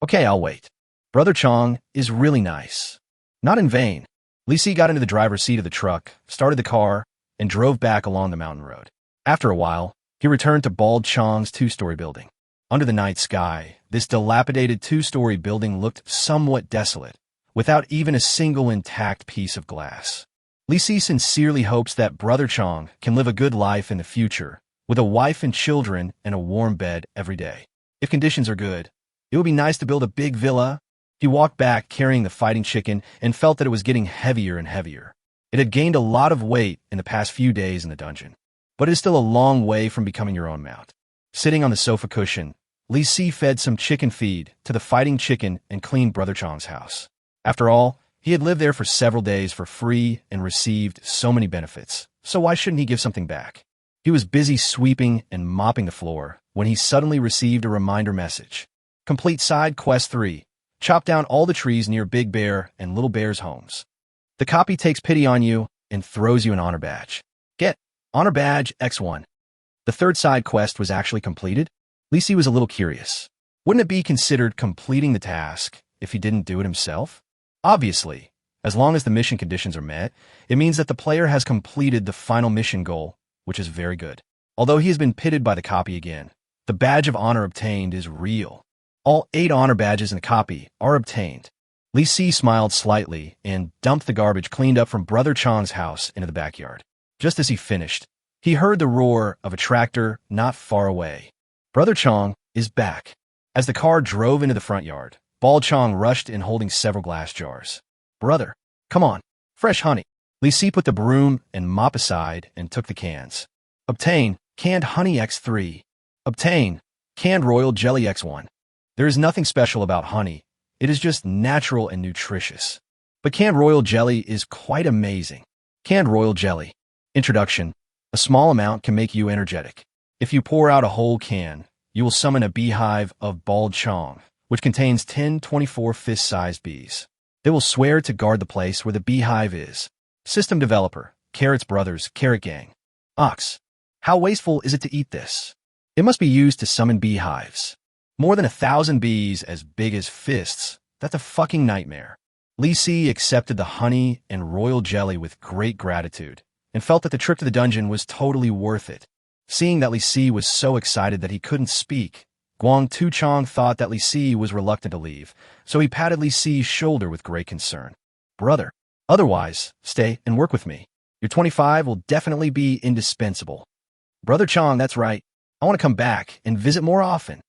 Okay, I'll wait." Brother Chong is really nice. Not in vain. Li Si got into the driver's seat of the truck, started the car, and drove back along the mountain road. After a while, he returned to Bald Chong's two-story building. Under the night sky, this dilapidated two-story building looked somewhat desolate, without even a single intact piece of glass. Li Si sincerely hopes that Brother Chong can live a good life in the future, with a wife and children and a warm bed every day. If conditions are good, it would be nice to build a big villa. He walked back carrying the fighting chicken and felt that it was getting heavier and heavier. It had gained a lot of weight in the past few days in the dungeon, but it is still a long way from becoming your own mount. Sitting on the sofa cushion, Li Si fed some chicken feed to the fighting chicken and cleaned Brother Chong's house. After all, he had lived there for several days for free and received so many benefits, so why shouldn't he give something back? He was busy sweeping and mopping the floor when he suddenly received a reminder message. Complete side quest 3. Chop down all the trees near Big Bear and Little Bear's homes. The copy takes pity on you and throws you an honor badge. Get honor badge X1. The third side quest was actually completed. Li Si was a little curious. Wouldn't it be considered completing the task if he didn't do it himself? Obviously, as long as the mission conditions are met, it means that the player has completed the final mission goal, which is very good. Although he has been pitted by the copy again, the badge of honor obtained is real. All 8 honor badges in the copy are obtained. Li Si smiled slightly and dumped the garbage cleaned up from Brother Chong's house into the backyard. Just as he finished, he heard the roar of a tractor not far away. Brother Chong is back. As the car drove into the front yard, Bald Chong rushed in holding several glass jars. "Brother, come on, fresh honey." Li Si put the broom and mop aside and took the cans. Obtain canned honey X3. Obtain canned royal jelly X1. There is nothing special about honey. It is just natural and nutritious. But canned royal jelly is quite amazing. Canned royal jelly. Introduction. A small amount can make you energetic. If you pour out a whole can, you will summon a beehive of Bald Chong, which contains 10 24 fist-sized bees. They will swear to guard the place where the beehive is. System developer, Carrot's Brothers, Carrot Gang. Ox. How wasteful is it to eat this? It must be used to summon beehives. More than 1,000 bees as big as fists. That's a fucking nightmare. Li Si accepted the honey and royal jelly with great gratitude and felt that the trip to the dungeon was totally worth it. Seeing that Li Si was so excited that he couldn't speak, Guang Tu Chong thought that Li Si was reluctant to leave, so he patted Li Si's shoulder with great concern. "Brother, otherwise, stay and work with me. Your 25 will definitely be indispensable." "Brother Chong, that's right. I want to come back and visit more often."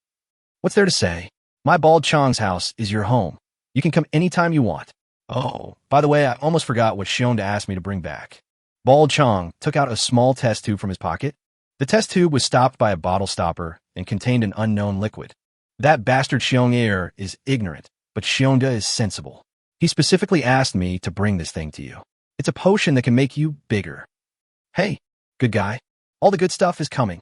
"What's there to say? My Bald Chong's house is your home. You can come anytime you want." "Oh, by the way, I almost forgot what Shionda asked me to bring back." Bald Chong took out a small test tube from his pocket. The test tube was stopped by a bottle stopper and contained an unknown liquid. That bastard Xiong is ignorant, but Shionda is sensible. He specifically asked me to bring this thing to you. It's a potion that can make you bigger. Hey, good guy. All the good stuff is coming.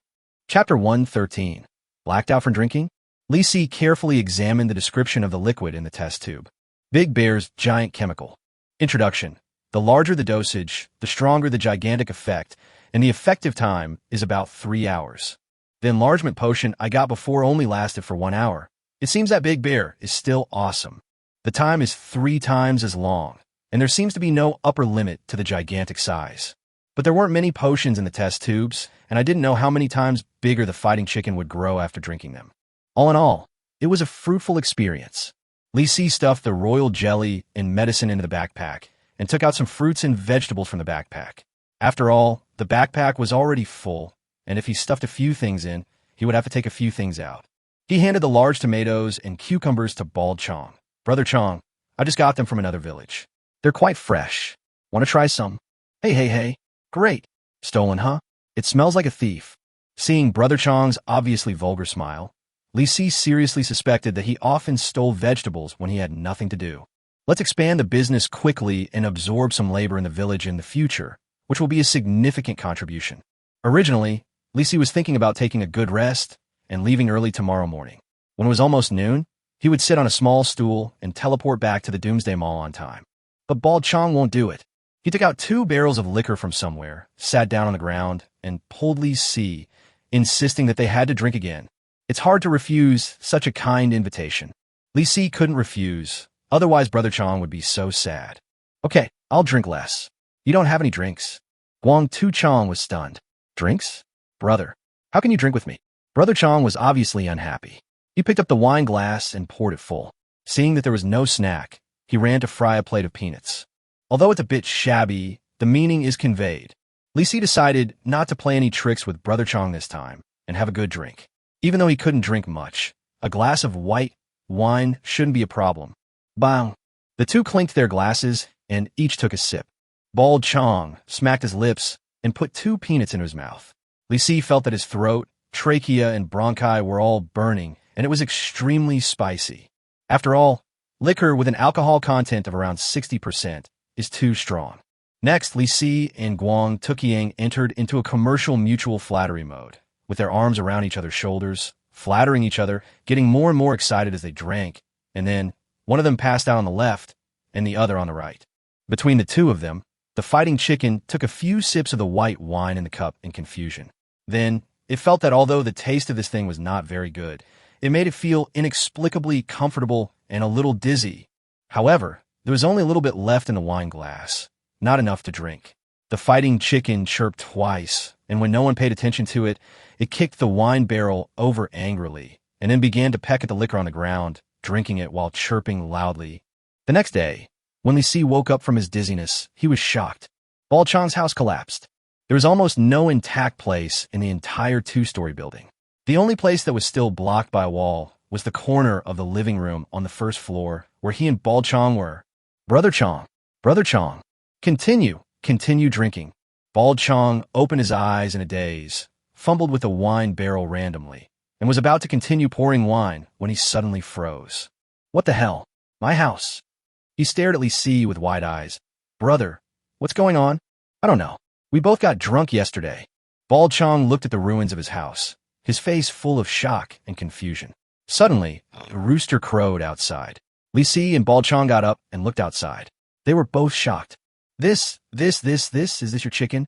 Chapter 113. Blacked out from drinking? Li Si carefully examined the description of the liquid in the test tube. Big Bear's giant chemical. Introduction. The larger the dosage, the stronger the gigantic effect, and the effective time is about 3 hours. The enlargement potion I got before only lasted for 1 hour. It seems that Big Bear is still awesome. The time is 3 times as long, and there seems to be no upper limit to the gigantic size. But there weren't many potions in the test tubes, and I didn't know how many times bigger the fighting chicken would grow after drinking them. All in all, it was a fruitful experience. Li Si stuffed the royal jelly and medicine into the backpack, and took out some fruits and vegetables from the backpack. After all, the backpack was already full, and if he stuffed a few things in, he would have to take a few things out. He handed the large tomatoes and cucumbers to Bald Chong. Brother Chong, I just got them from another village. They're quite fresh. Want to try some? Hey. Great. Stolen, huh? It smells like a thief. Seeing Brother Chong's obviously vulgar smile, Li Si seriously suspected that he often stole vegetables when he had nothing to do. Let's expand the business quickly and absorb some labor in the village in the future, which will be a significant contribution. Originally, Li Si was thinking about taking a good rest and leaving early tomorrow morning. When it was almost noon, he would sit on a small stool and teleport back to the Doomsday Mall on time. But Bald Chong won't do it. He took out 2 barrels of liquor from somewhere, sat down on the ground, and pulled Li Si, insisting that they had to drink again. It's hard to refuse such a kind invitation. Li Si couldn't refuse, otherwise Brother Chong would be so sad. Okay, I'll drink less. You don't have any drinks. Guang Tu Chong was stunned. Drinks? Brother, how can you drink with me? Brother Chong was obviously unhappy. He picked up the wine glass and poured it full. Seeing that there was no snack, he ran to fry a plate of peanuts. Although it's a bit shabby, the meaning is conveyed. Li Si decided not to play any tricks with Brother Chong this time and have a good drink. Even though he couldn't drink much, a glass of white wine shouldn't be a problem. Bang! The two clinked their glasses and each took a sip. Bald Chong smacked his lips and put 2 peanuts into his mouth. Li Si felt that his throat, trachea, and bronchi were all burning, and it was extremely spicy. After all, liquor with an alcohol content of around 60% is too strong. Next, Li Si and Guang Tuqiang entered into a commercial mutual flattery mode, with their arms around each other's shoulders, flattering each other, getting more and more excited as they drank, and then one of them passed out on the left and the other on the right. Between the two of them, the fighting chicken took a few sips of the white wine in the cup in confusion. Then, it felt that although the taste of this thing was not very good, it made it feel inexplicably comfortable and a little dizzy. However, there was only a little bit left in the wine glass, not enough to drink. The fighting chicken chirped twice, and when no one paid attention to it, it kicked the wine barrel over angrily, and then began to peck at the liquor on the ground, drinking it while chirping loudly. The next day, when Li Si woke up from his dizziness, he was shocked. Bald Chong's house collapsed. There was almost no intact place in the entire 2-story building. The only place that was still blocked by a wall was the corner of the living room on the 1st floor where he and Bald Chong were. Brother Chong, continue drinking. Bald Chong opened his eyes in a daze, fumbled with a wine barrel randomly, and was about to continue pouring wine when he suddenly froze. What the hell? My house. He stared at Li Si with wide eyes. Brother, what's going on? I don't know. We both got drunk yesterday. Bald Chong looked at the ruins of his house, his face full of shock and confusion. Suddenly, a rooster crowed outside. Li Si and Bald Chong got up and looked outside. They were both shocked. Is this your chicken?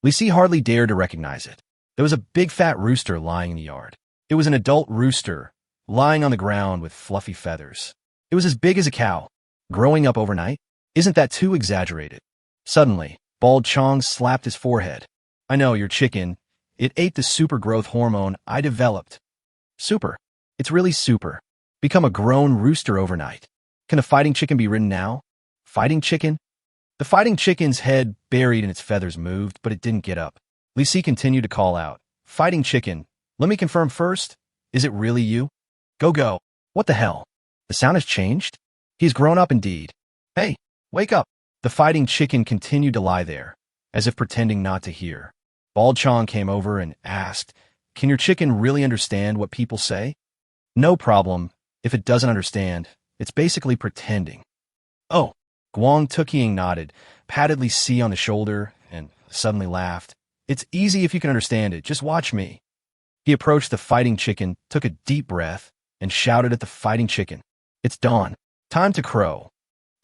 Li Si hardly dared to recognize it. There was a big fat rooster lying in the yard. It was an adult rooster, lying on the ground with fluffy feathers. It was as big as a cow. Growing up overnight? Isn't that too exaggerated? Suddenly, Bald Chong slapped his forehead. I know, your chicken. It ate the super growth hormone I developed. Super. It's really super. Become a grown rooster overnight. Can the fighting chicken be ridden now? Fighting chicken? The fighting chicken's head buried in its feathers moved, but it didn't get up. Li Si continued to call out, Fighting chicken, let me confirm first. Is it really you? Go. What the hell? The sound has changed? He's grown up indeed. Hey, wake up. The fighting chicken continued to lie there, as if pretending not to hear. Bald Chong came over and asked, Can your chicken really understand what people say? No problem. If it doesn't understand, it's basically pretending. Oh, Guang Tuqiang nodded, patted Li Si on the shoulder, and suddenly laughed. It's easy if you can understand it. Just watch me. He approached the fighting chicken, took a deep breath, and shouted at the fighting chicken. It's dawn. Time to crow.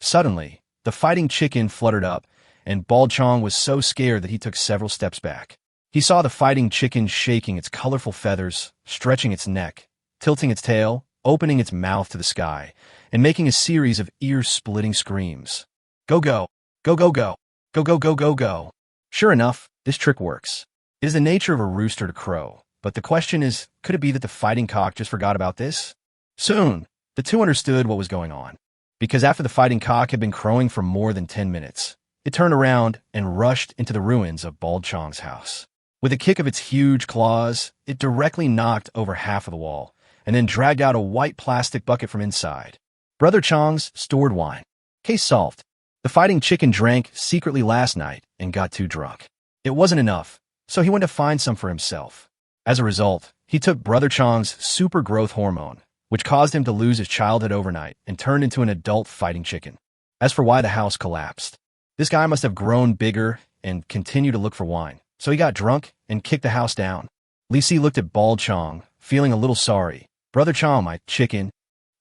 Suddenly, the fighting chicken fluttered up and Bald Chong was so scared that he took several steps back. He saw the fighting chicken shaking its colorful feathers, stretching its neck, tilting its tail, opening its mouth to the sky, and making a series of ear-splitting screams. Go, go, go, go, go, go, go, go, go, go. Sure enough, this trick works. It is the nature of a rooster to crow, but the question is, could it be that the fighting cock just forgot about this? Soon, the two understood what was going on, because after the fighting cock had been crowing for more than 10 minutes, it turned around and rushed into the ruins of Bald Chong's house. With a kick of its huge claws, it directly knocked over half of the wall, and then dragged out a white plastic bucket from inside. Brother Chong's stored wine. Case solved. The fighting chicken drank secretly last night and got too drunk. It wasn't enough, so he went to find some for himself. As a result, he took Brother Chong's super growth hormone, which caused him to lose his childhood overnight and turned into an adult fighting chicken. As for why the house collapsed, this guy must have grown bigger and continued to look for wine, so he got drunk and kicked the house down. Li Si looked at Bald Chong, feeling a little sorry. Brother Chong, my chicken.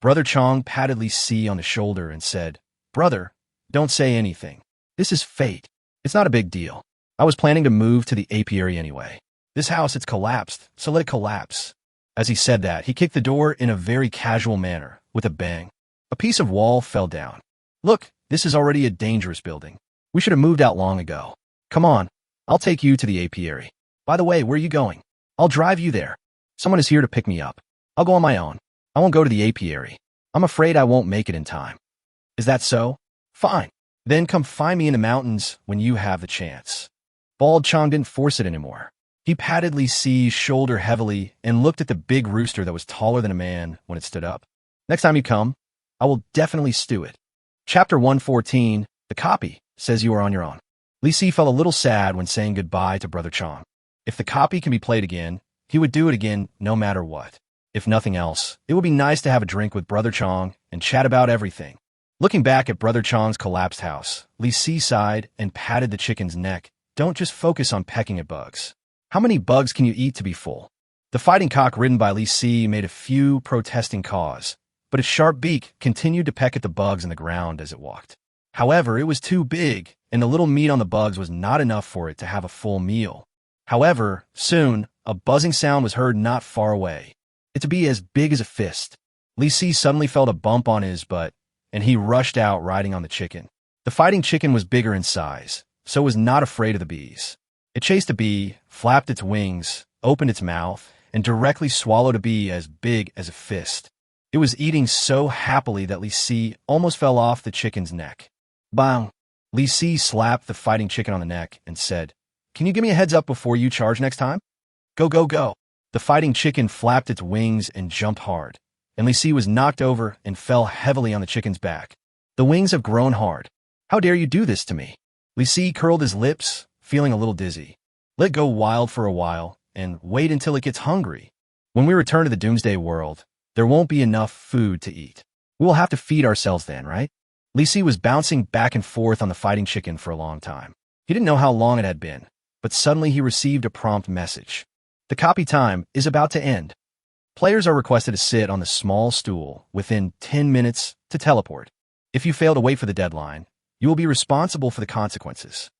Brother Chong patted Li Si on the shoulder and said, Brother, don't say anything. This is fate. It's not a big deal. I was planning to move to the apiary anyway. This house, it's collapsed, so let it collapse. As he said that, he kicked the door in a very casual manner, with a bang. A piece of wall fell down. Look, this is already a dangerous building. We should have moved out long ago. Come on, I'll take you to the apiary. By the way, where are you going? I'll drive you there. Someone is here to pick me up. I'll go on my own. I won't go to the apiary. I'm afraid I won't make it in time. Is that so? Fine. Then come find me in the mountains when you have the chance. Bald Chong didn't force it anymore. He patted Li Si's shoulder heavily and looked at the big rooster that was taller than a man when it stood up. Next time you come, I will definitely stew it. Chapter 114, The Copy, says you are on your own. Li Si felt a little sad when saying goodbye to Brother Chong. If the copy can be played again, he would do it again no matter what. If nothing else, it would be nice to have a drink with Brother Chong and chat about everything. Looking back at Brother Chong's collapsed house, Li Si sighed and patted the chicken's neck. Don't just focus on pecking at bugs. How many bugs can you eat to be full? The fighting cock ridden by Li Si made a few protesting caws, but its sharp beak continued to peck at the bugs in the ground as it walked. However, it was too big, and the little meat on the bugs was not enough for it to have a full meal. However, soon, a buzzing sound was heard not far away. It to be as big as a fist. Li Si suddenly felt a bump on his butt, and he rushed out riding on the chicken. The fighting chicken was bigger in size, so was not afraid of the bees. It chased a bee, flapped its wings, opened its mouth, and directly swallowed a bee as big as a fist. It was eating so happily that Li Si almost fell off the chicken's neck. Bang! Li Si slapped the fighting chicken on the neck and said, Can you give me a heads up before you charge next time? Go, go, go. The fighting chicken flapped its wings and jumped hard, and Li Si was knocked over and fell heavily on the chicken's back. The wings have grown hard. How dare you do this to me? Li Si curled his lips, feeling a little dizzy. Let go wild for a while, and wait until it gets hungry. When we return to the doomsday world, there won't be enough food to eat. We will have to feed ourselves then, right? Li Si was bouncing back and forth on the fighting chicken for a long time. He didn't know how long it had been, but suddenly he received a prompt message. The copy time is about to end. Players are requested to sit on the small stool within 10 minutes to teleport. If you fail to wait for the deadline, you will be responsible for the consequences.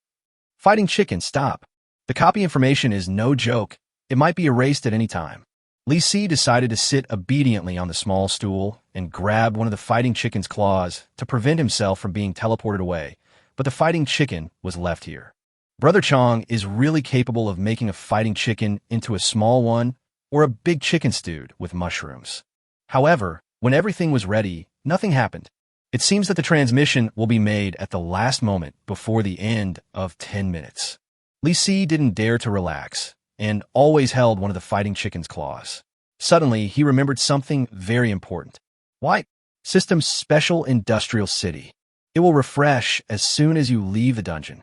Fighting chicken, stop. The copy information is no joke. It might be erased at any time. Li Si decided to sit obediently on the small stool and grab one of the fighting chicken's claws to prevent himself from being teleported away, but the fighting chicken was left here. Brother Chong is really capable of making a fighting chicken into a small one or a big chicken stewed with mushrooms. However, when everything was ready, nothing happened. It seems that the transmission will be made at the last moment before the end of 10 minutes. Li Si didn't dare to relax and always held one of the fighting chicken's claws. Suddenly, he remembered something very important. Why? System's Special Industrial City. It will refresh as soon as you leave the dungeon.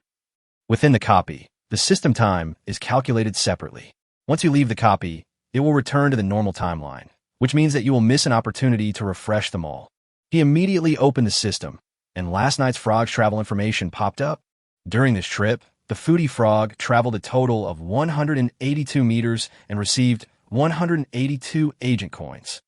Within the copy, the system time is calculated separately. Once you leave the copy, it will return to the normal timeline, which means that you will miss an opportunity to refresh them all. He immediately opened the system, and last night's frog's travel information popped up. During this trip, the foodie frog traveled a total of 182 meters and received 182 agent coins.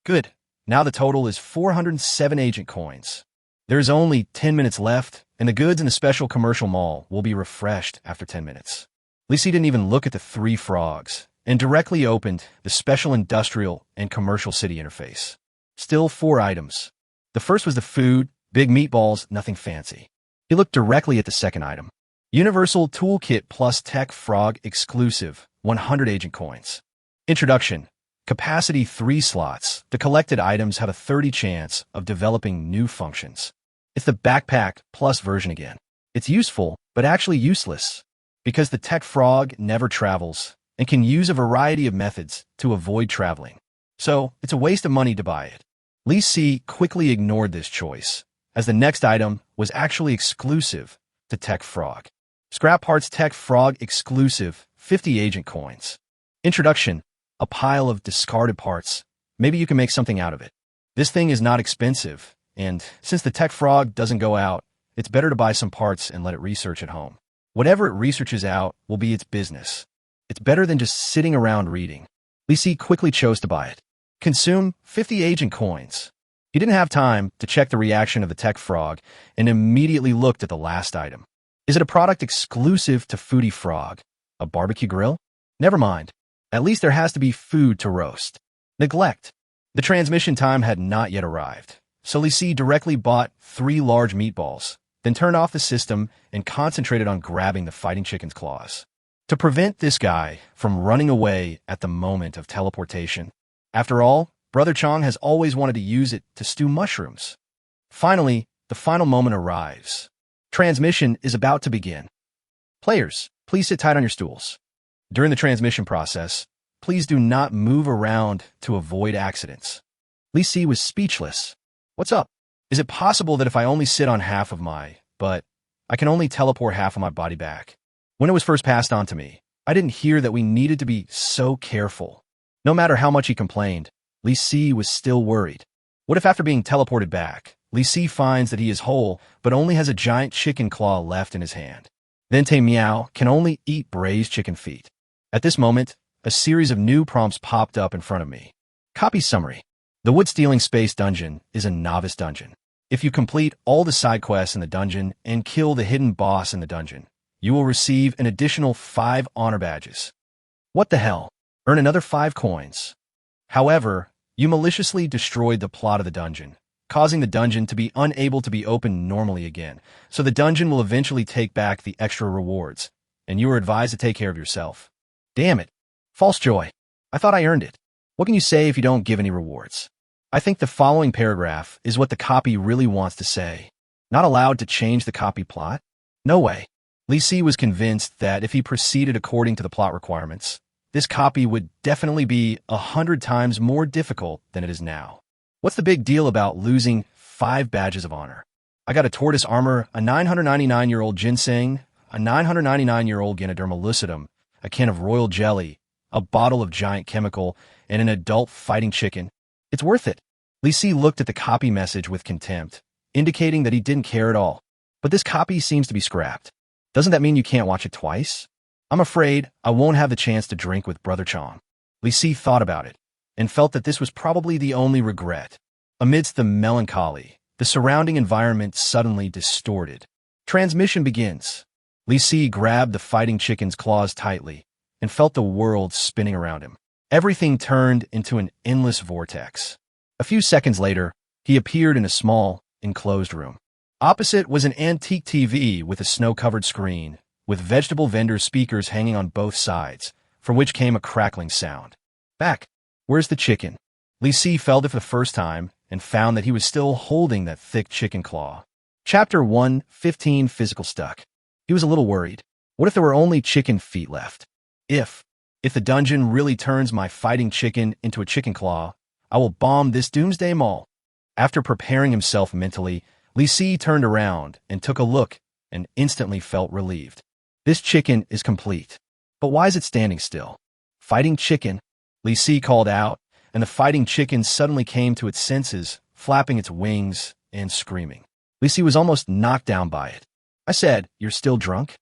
Good. Now the total is 407 agent coins. There's only 10 minutes left, and the goods in the special commercial mall will be refreshed after 10 minutes. Li Si didn't even look at the three frogs and directly opened the special industrial and commercial city interface. Still 4 items. The first was the food, big meatballs, nothing fancy. He looked directly at the second item. Universal Toolkit plus Tech Frog exclusive, 100 agent coins. Introduction. Capacity 3 slots. The collected items have a 30 chance of developing new functions. It's the backpack plus version again. It's useful, but actually useless, because the Tech Frog never travels and can use a variety of methods to avoid traveling. So, it's a waste of money to buy it. Li Si quickly ignored this choice, as the next item was actually exclusive to Tech Frog. Scrap Parts Tech Frog exclusive, 50 agent coins. Introduction. A pile of discarded parts. Maybe you can make something out of it. This thing is not expensive, and since the Tech Frog doesn't go out, it's better to buy some parts and let it research at home. Whatever it researches out will be its business. It's better than just sitting around reading. Li Si quickly chose to buy it. Consume 50 agent coins. He didn't have time to check the reaction of the Tech Frog and immediately looked at the last item. Is it a product exclusive to Foodie Frog? A barbecue grill? Never mind. At least there has to be food to roast. Neglect. The transmission time had not yet arrived, so Li Si directly bought 3 large meatballs, then turned off the system and concentrated on grabbing the fighting chicken's claws. To prevent this guy from running away at the moment of teleportation. After all, Brother Chong has always wanted to use it to stew mushrooms. Finally, the final moment arrives. Transmission is about to begin. Players, please sit tight on your stools. During the transmission process, please do not move around to avoid accidents. Li Si was speechless. What's up? Is it possible that if I only sit on half of but I can only teleport half of my body back? When it was first passed on to me, I didn't hear that we needed to be so careful. No matter how much he complained, Li Si was still worried. What if after being teleported back, Li Si finds that he is whole, but only has a giant chicken claw left in his hand? Then Tay Miao can only eat braised chicken feet. At this moment, a series of new prompts popped up in front of me. Copy summary. The wood-stealing space dungeon is a novice dungeon. If you complete all the side quests in the dungeon and kill the hidden boss in the dungeon, you will receive an additional 5 honor badges. What the hell? Earn another 5 coins. However, you maliciously destroyed the plot of the dungeon, causing the dungeon to be unable to be opened normally again, so the dungeon will eventually take back the extra rewards, and you are advised to take care of yourself. Damn it. False joy. I thought I earned it. What can you say if you don't give any rewards? I think the following paragraph is what the copy really wants to say. Not allowed to change the copy plot? No way. Li Si was convinced that if he proceeded according to the plot requirements, this copy would definitely be 100 times more difficult than it is now. What's the big deal about losing 5 badges of honor? I got a tortoise armor, a 999-year-old ginseng, a 999-year-old Ganoderma lucidum, a can of royal jelly, a bottle of giant chemical, and an adult fighting chicken. It's worth it. Li Si looked at the copy message with contempt, indicating that he didn't care at all. But this copy seems to be scrapped. Doesn't that mean you can't watch it twice? I'm afraid I won't have the chance to drink with Brother Chong. Li Si thought about it, and felt that this was probably the only regret. Amidst the melancholy, the surrounding environment suddenly distorted. Transmission begins. Li Si grabbed the fighting chicken's claws tightly and felt the world spinning around him. Everything turned into an endless vortex. A few seconds later, he appeared in a small, enclosed room. Opposite was an antique TV with a snow-covered screen, with vegetable vendor speakers hanging on both sides, from which came a crackling sound. Back. Where's the chicken? Li Si felt it for the first time and found that he was still holding that thick chicken claw. Chapter 1:15 Physical Stuck. He was a little worried. What if there were only chicken feet left? If the dungeon really turns my fighting chicken into a chicken claw, I will bomb this doomsday mall. After preparing himself mentally, Li Si turned around and took a look and instantly felt relieved. This chicken is complete. But why is it standing still? Fighting chicken, Li Si called out, and the fighting chicken suddenly came to its senses, flapping its wings and screaming. Li Si was almost knocked down by it. I said, "You're still drunk?"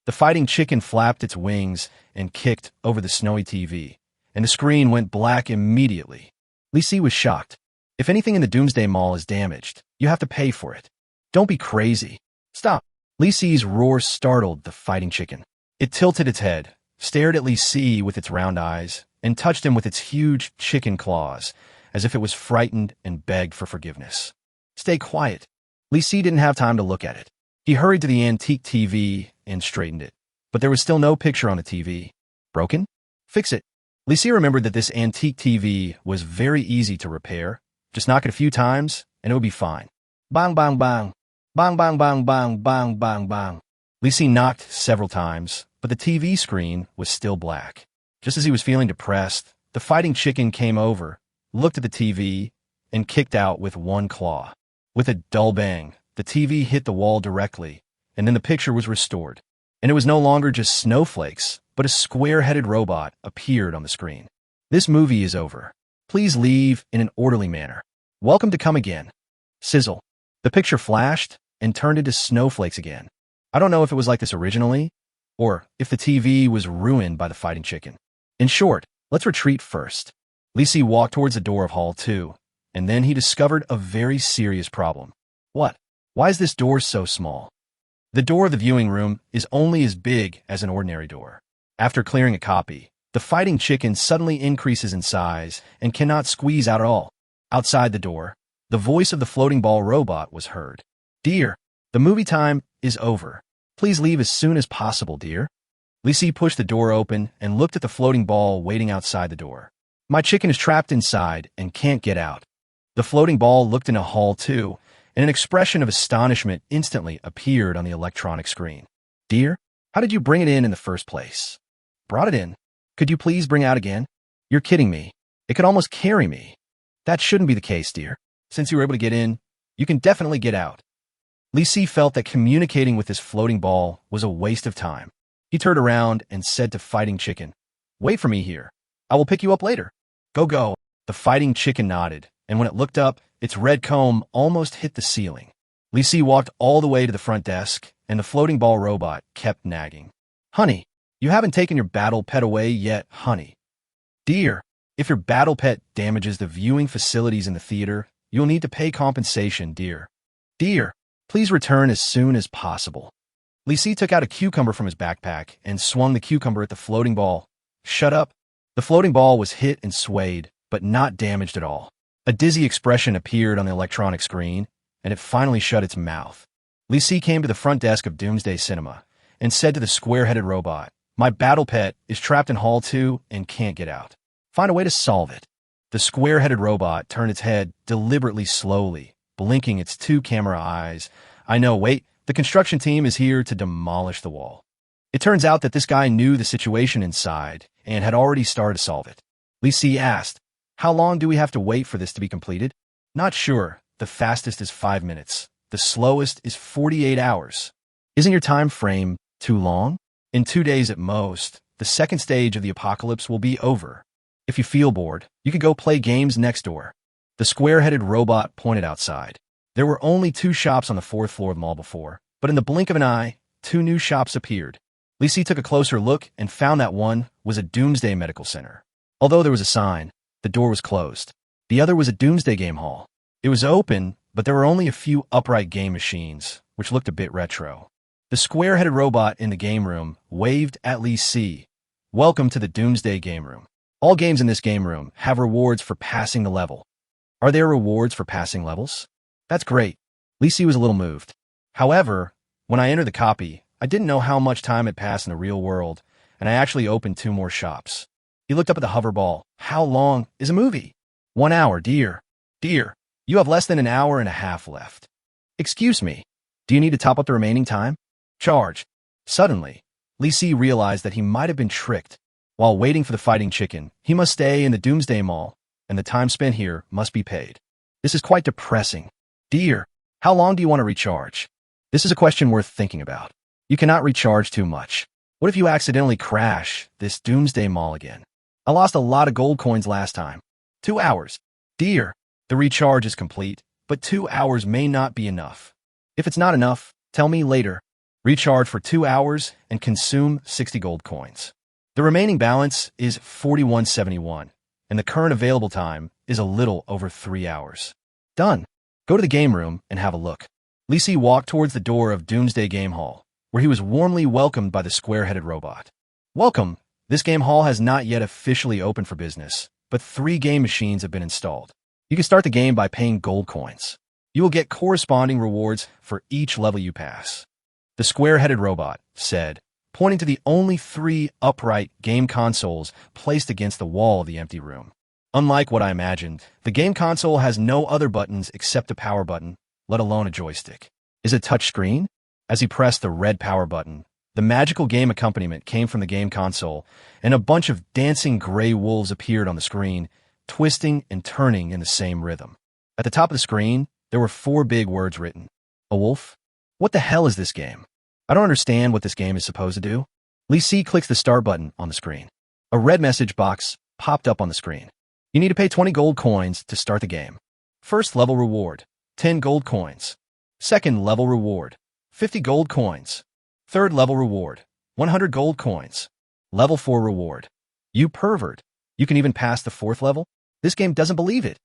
The fighting chicken flapped its wings and kicked over the snowy TV, and the screen went black immediately. Li Si was shocked. If anything in the Doomsday Mall is damaged, you have to pay for it. Don't be crazy. Stop. Li Si's roar startled the fighting chicken. It tilted its head, stared at Li Si with its round eyes, and touched him with its huge chicken claws, as if it was frightened and begged for forgiveness. Stay quiet. Li Si didn't have time to look at it. He hurried to the antique TV and straightened it. But there was still no picture on the TV. Broken? Fix it. Li Si remembered that this antique TV was very easy to repair. Just knock it a few times, and it would be fine. Bang, bang, bang. Bang, bang, bang, bang, bang, bang, bang. Li Si knocked several times, but the TV screen was still black. Just as he was feeling depressed, the fighting chicken came over, looked at the TV, and kicked out with one claw. With a dull bang, the TV hit the wall directly, and then the picture was restored. And it was no longer just snowflakes, but a square-headed robot appeared on the screen. This movie is over. Please leave in an orderly manner. Welcome to come again. Sizzle. The picture flashed and turned into snowflakes again. I don't know if it was like this originally, or if the TV was ruined by the fighting chicken. In short, let's retreat first. Li Si walked towards the door of Hall 2, and then he discovered a very serious problem. What? Why is this door so small? The door of the viewing room is only as big as an ordinary door. After clearing a copy, the fighting chicken suddenly increases in size and cannot squeeze out at all. Outside the door, the voice of the floating ball robot was heard. Dear, the movie time is over. Please leave as soon as possible, dear. Li Si pushed the door open and looked at the floating ball waiting outside the door. My chicken is trapped inside and can't get out. The floating ball looked into Hall 2, and an expression of astonishment instantly appeared on the electronic screen. Dear, how did you bring it in the first place? Brought it in. Could you please bring it out again? You're kidding me. It could almost carry me. That shouldn't be the case, dear. Since you were able to get in, you can definitely get out. Li Si felt that communicating with this floating ball was a waste of time. He turned around and said to Fighting Chicken, Wait for me here. I will pick you up later. Go, go. The Fighting Chicken nodded, and when it looked up, its red comb almost hit the ceiling. Li Si walked all the way to the front desk, and the floating ball robot kept nagging. Honey, you haven't taken your battle pet away yet, honey. Dear, if your battle pet damages the viewing facilities in the theater, you'll need to pay compensation, dear. Dear, please return as soon as possible. Li Si took out a cucumber from his backpack and swung the cucumber at the floating ball. Shut up. The floating ball was hit and swayed, but not damaged at all. A dizzy expression appeared on the electronic screen, and it finally shut its mouth. Li Si came to the front desk of Doomsday Cinema and said to the square-headed robot, My battle pet is trapped in Hall 2 and can't get out. Find a way to solve it. The square-headed robot turned its head deliberately slowly, blinking its two camera eyes. I know, wait, the construction team is here to demolish the wall. It turns out that this guy knew the situation inside and had already started to solve it. Li Si asked, How long do we have to wait for this to be completed? Not sure. The fastest is 5 minutes. The slowest is 48 hours. Isn't your time frame too long? In 2 days at most, the second stage of the apocalypse will be over. If you feel bored, you can go play games next door. The square-headed robot pointed outside. There were only 2 shops on the 4th floor of the mall before, but in the blink of an eye, 2 new shops appeared. Li Si took a closer look and found that one was a Doomsday Medical Center. Although there was a sign, the door was closed. The other was a Doomsday Game Hall. It was open, but there were only a few upright game machines, which looked a bit retro. The square-headed robot in the game room waved at Li Si. Welcome to the Doomsday Game Room. All games in this game room have rewards for passing the level. Are there rewards for passing levels? That's great. Li Si was a little moved. However, when I entered the copy, I didn't know how much time had passed in the real world, and I actually opened 2 more shops. He looked up at the hover ball. How long is a movie? 1 hour, dear. Dear, you have less than an hour and a half left. Excuse me, do you need to top up the remaining time? Charge. Suddenly, Li Si realized that he might have been tricked. While waiting for the fighting chicken, he must stay in the Doomsday Mall, and the time spent here must be paid. This is quite depressing. Dear, how long do you want to recharge? This is a question worth thinking about. You cannot recharge too much. What if you accidentally crash this Doomsday Mall again? I lost a lot of gold coins last time. 2 hours. Dear, the recharge is complete, but 2 hours may not be enough. If it's not enough, tell me later. Recharge for 2 hours and consume 60 gold coins. The remaining balance is 41.71, and the current available time is a little over 3 hours. Done. Go to the game room and have a look. Li Si walked towards the door of Doomsday Game Hall, where he was warmly welcomed by the square-headed robot. Welcome. This game hall has not yet officially opened for business, but 3 game machines have been installed. You can start the game by paying gold coins. You will get corresponding rewards for each level you pass. The square-headed robot said, pointing to the only 3 upright game consoles placed against the wall of the empty room. Unlike what I imagined, the game console has no other buttons except a power button, let alone a joystick. Is it touch screen? As he pressed the red power button, the magical game accompaniment came from the game console, and a bunch of dancing gray wolves appeared on the screen, twisting and turning in the same rhythm. At the top of the screen, there were 4 big words written. A wolf? What the hell is this game? I don't understand what this game is supposed to do. Li Si clicks the start button on the screen. A red message box popped up on the screen. You need to pay 20 gold coins to start the game. First level reward, 10 gold coins. Second level reward, 50 gold coins. Third level reward, 100 gold coins. Level 4 reward. You pervert. You can even pass the 4th level? This game doesn't believe it.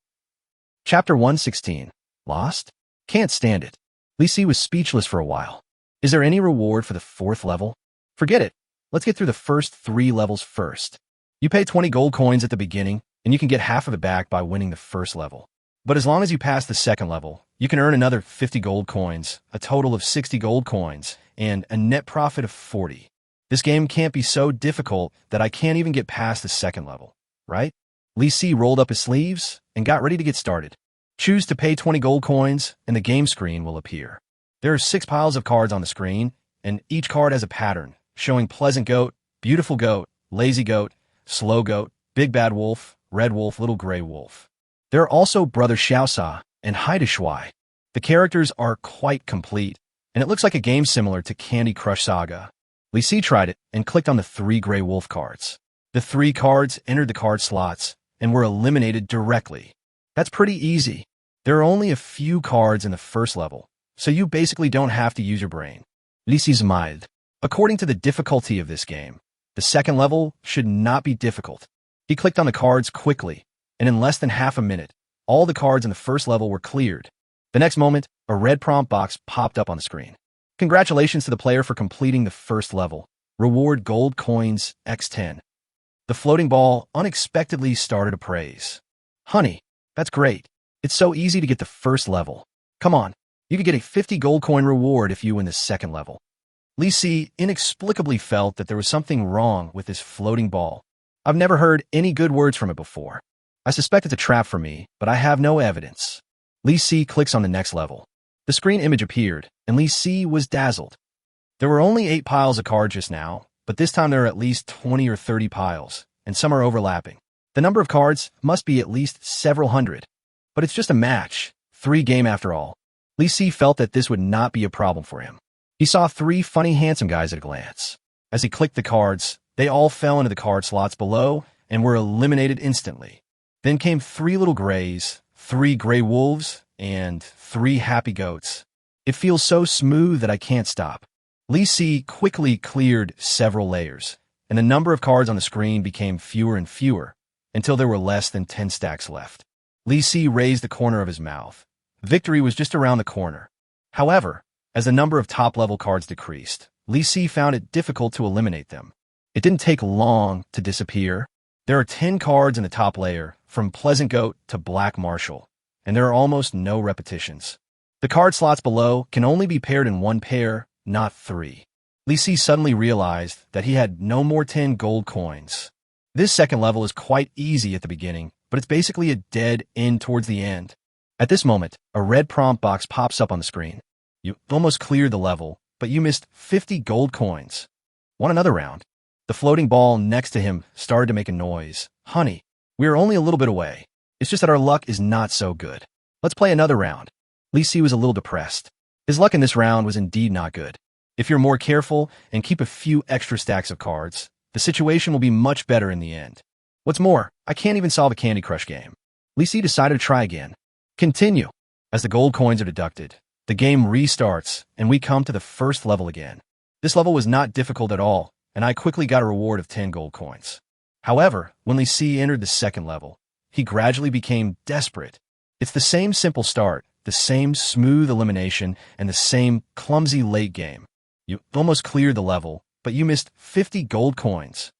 Chapter 116. Lost? Can't stand it. Li Si was speechless for a while. Is there any reward for the 4th level? Forget it. Let's get through the first 3 levels first. You pay 20 gold coins at the beginning, and you can get half of it back by winning the first level. But as long as you pass the 2nd level, you can earn another 50 gold coins, a total of 60 gold coins, and a net profit of 40. This game can't be so difficult that I can't even get past the 2nd level, right? Li Si rolled up his sleeves and got ready to get started. Choose to pay 20 gold coins, and the game screen will appear. There are 6 piles of cards on the screen, and each card has a pattern, showing pleasant goat, beautiful goat, lazy goat, slow goat, big bad wolf, red wolf, little gray wolf. There are also Brother Xiaosa and hideous. The characters are quite complete, and it looks like a game similar to Candy Crush Saga. Li Si tried it and clicked on the 3 gray wolf cards. The 3 cards entered the card slots and were eliminated directly. That's pretty easy. There are only a few cards in the first level, so you basically don't have to use your brain. Li Si smiled. According to the difficulty of this game, the 2nd level should not be difficult. He clicked on the cards quickly, and in less than half a minute, all the cards in the first level were cleared. The next moment, a red prompt box popped up on the screen. Congratulations to the player for completing the first level. Reward gold coins x10. The floating ball unexpectedly started to praise. Honey, that's great. It's so easy to get the first level. Come on, you could get a 50 gold coin reward if you win the 2nd level. Li Si inexplicably felt that there was something wrong with this floating ball. I've never heard any good words from it before. I suspect it's a trap for me, but I have no evidence. Li Si clicks on the next level. The screen image appeared, and Li Si was dazzled. There were only 8 piles of cards just now, but this time there are at least 20 or 30 piles, and some are overlapping. The number of cards must be at least several hundred. But it's just a match, 3 game after all. Li Si felt that this would not be a problem for him. He saw 3 funny handsome guys at a glance. As he clicked the cards, they all fell into the card slots below and were eliminated instantly. Then came 3 little grays, 3 gray wolves, and 3 happy goats. It feels so smooth that I can't stop. Li Si quickly cleared several layers, and the number of cards on the screen became fewer and fewer, until there were less than 10 stacks left. Li Si raised the corner of his mouth. Victory was just around the corner. However, as the number of top-level cards decreased, Li Si found it difficult to eliminate them. It didn't take long to disappear. There are 10 cards in the top layer, from Pleasant Goat to Black Marshal, and there are almost no repetitions. The card slots below can only be paired in 1 pair, not 3. Li Si suddenly realized that he had no more 10 gold coins. This 2nd level is quite easy at the beginning, but it's basically a dead end towards the end. At this moment, a red prompt box pops up on the screen. You almost cleared the level, but you missed 50 gold coins. Want another round? The floating ball next to him started to make a noise. Honey, we are only a little bit away. It's just that our luck is not so good. Let's play another round. Li Si was a little depressed. His luck in this round was indeed not good. If you're more careful and keep a few extra stacks of cards, the situation will be much better in the end. What's more, I can't even solve a Candy Crush game. Li Si decided to try again. Continue. As the gold coins are deducted, the game restarts, and we come to the first level again. This level was not difficult at all, and I quickly got a reward of 10 gold coins. However, when Li Si entered the 2nd level, he gradually became desperate. It's the same simple start, the same smooth elimination, and the same clumsy late game. You almost cleared the level, but you missed 50 gold coins.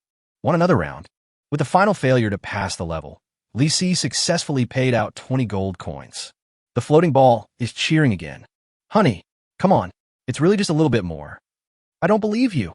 Want another round? With the final failure to pass the level, Lee Si successfully paid out 20 gold coins. The floating ball is cheering again. Honey, come on. It's really just a little bit more. I don't believe you.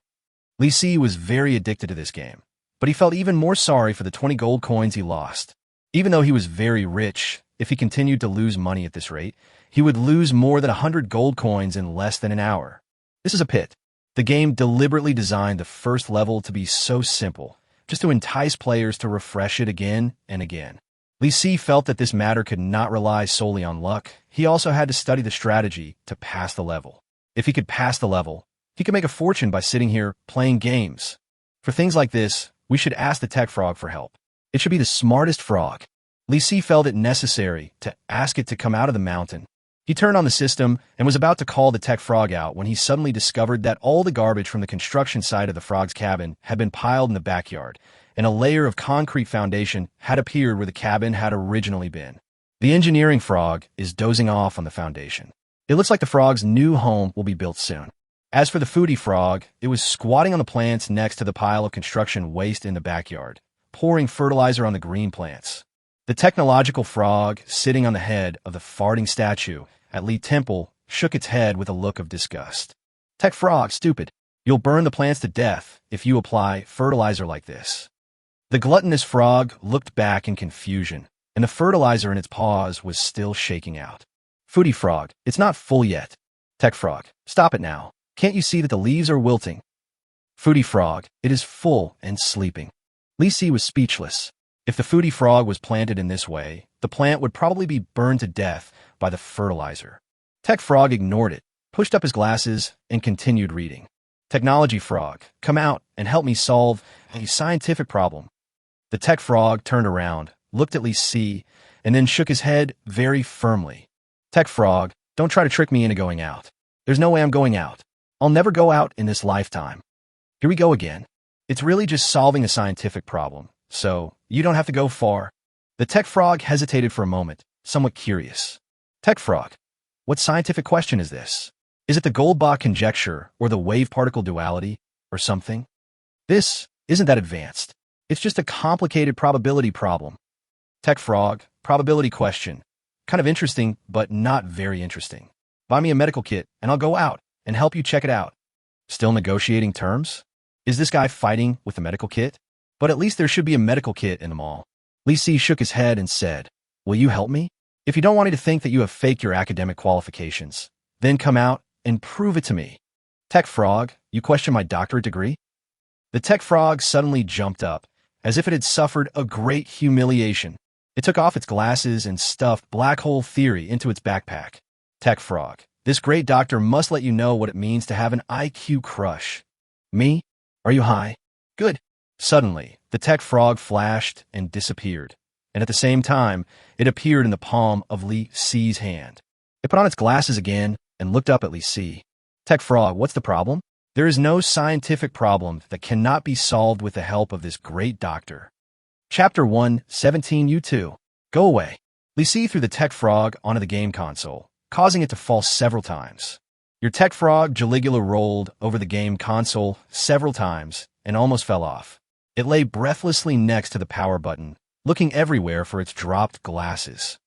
Lee Si was very addicted to this game, but he felt even more sorry for the 20 gold coins he lost. Even though he was very rich, if he continued to lose money at this rate, he would lose more than 100 gold coins in less than an hour. This is a pit. The game deliberately designed the first level to be so simple, just to entice players to refresh it again and again. Lee Si felt that this matter could not rely solely on luck. He also had to study the strategy to pass the level. If he could pass the level, he could make a fortune by sitting here playing games. For things like this, we should ask the tech frog for help. It should be the smartest frog. Lee Si felt it necessary to ask it to come out of the mountain. He turned on the system and was about to call the tech frog out when he suddenly discovered that all the garbage from the construction site of the frog's cabin had been piled in the backyard, and a layer of concrete foundation had appeared where the cabin had originally been. The engineering frog is dozing off on the foundation. It looks like the frog's new home will be built soon. As for the foodie frog, it was squatting on the plants next to the pile of construction waste in the backyard, pouring fertilizer on the green plants. The technological frog, sitting on the head of the farting statue at Lee Temple, shook its head with a look of disgust. Tech frog, stupid. You'll burn the plants to death if you apply fertilizer like this. The gluttonous frog looked back in confusion, and the fertilizer in its paws was still shaking out. Foodie frog, it's not full yet. Tech frog, stop it now. Can't you see that the leaves are wilting? Foodie frog, it is full and sleeping. Lee Si was speechless. If the foodie frog was planted in this way, the plant would probably be burned to death by the fertilizer. Tech frog ignored it, pushed up his glasses, and continued reading. Technology frog, come out and help me solve a scientific problem. The tech frog turned around, looked at Lee Si, and then shook his head very firmly. Tech frog, don't try to trick me into going out. There's no way I'm going out. I'll never go out in this lifetime. Here we go again. It's really just solving a scientific problem, so you don't have to go far. The tech frog hesitated for a moment, somewhat curious. Tech frog, what scientific question is this? Is it the Goldbach conjecture or the wave-particle duality or something? This isn't that advanced. It's just a complicated probability problem. Tech frog, probability question. Kind of interesting, but not very interesting. Buy me a medical kit, and I'll go out and help you check it out. Still negotiating terms? Is this guy fighting with the medical kit? But at least there should be a medical kit in the mall. Lee Si shook his head and said, will you help me? If you don't want me to think that you have faked your academic qualifications, then come out and prove it to me. Tech frog, you question my doctorate degree? The tech frog suddenly jumped up, as if it had suffered a great humiliation. It took off its glasses and stuffed black hole theory into its backpack. Tech frog, this great doctor must let you know what it means to have an IQ crush. Me? Are you high? Good. Suddenly, the tech frog flashed and disappeared, and at the same time, it appeared in the palm of Lee Si's hand. It put on its glasses again and looked up at Lee Si. Tech frog, what's the problem? There is no scientific problem that cannot be solved with the help of this great doctor. Chapter 1, 17U2. Go away. Lee Si threw the tech frog onto the game console, causing it to fall several times. Your tech frog Jaligula rolled over the game console several times and almost fell off. It lay breathlessly next to the power button, looking everywhere for its dropped glasses.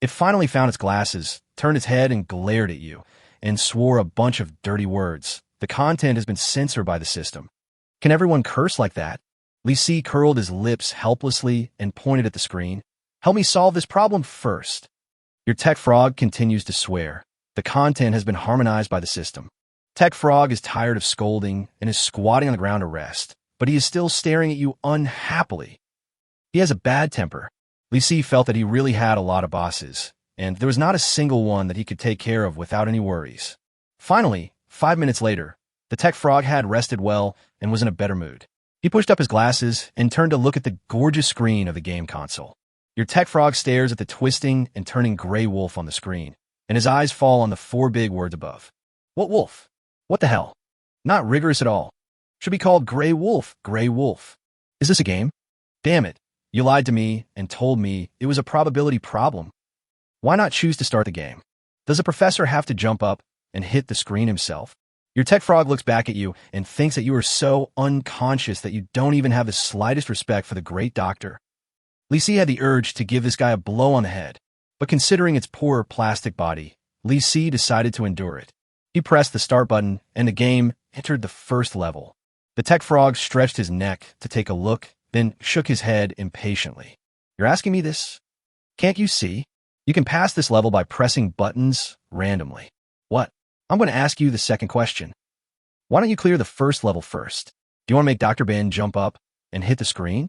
It finally found its glasses, turned its head and glared at you, and swore a bunch of dirty words. The content has been censored by the system. Can everyone curse like that? Lee Si curled his lips helplessly and pointed at the screen. Help me solve this problem first. Your tech frog continues to swear. The content has been harmonized by the system. Tech frog is tired of scolding and is squatting on the ground to rest, but he is still staring at you unhappily. He has a bad temper. Lee Si felt that he really had a lot of bosses, and there was not a single one that he could take care of without any worries. Finally, 5 minutes later, the tech frog had rested well and was in a better mood. He pushed up his glasses and turned to look at the gorgeous screen of the game console. Your tech frog stares at the twisting and turning gray wolf on the screen, and his eyes fall on the 4 big words above. What wolf? What the hell? Not rigorous at all. Should be called Gray Wolf, Gray Wolf. Is this a game? Damn it. You lied to me and told me it was a probability problem. Why not choose to start the game? Does a professor have to jump up and hit the screen himself? Your tech frog looks back at you and thinks that you are so unconscious that you don't even have the slightest respect for the great doctor. Lisi had the urge to give this guy a blow on the head, but considering its poor plastic body, Lisi decided to endure it. He pressed the start button, and the game entered the first level. The tech frog stretched his neck to take a look, then shook his head impatiently. You're asking me this? Can't you see? You can pass this level by pressing buttons randomly. What? I'm going to ask you the second question. Why don't you clear the first level first? Do you want to make Dr. Ben jump up and hit the screen?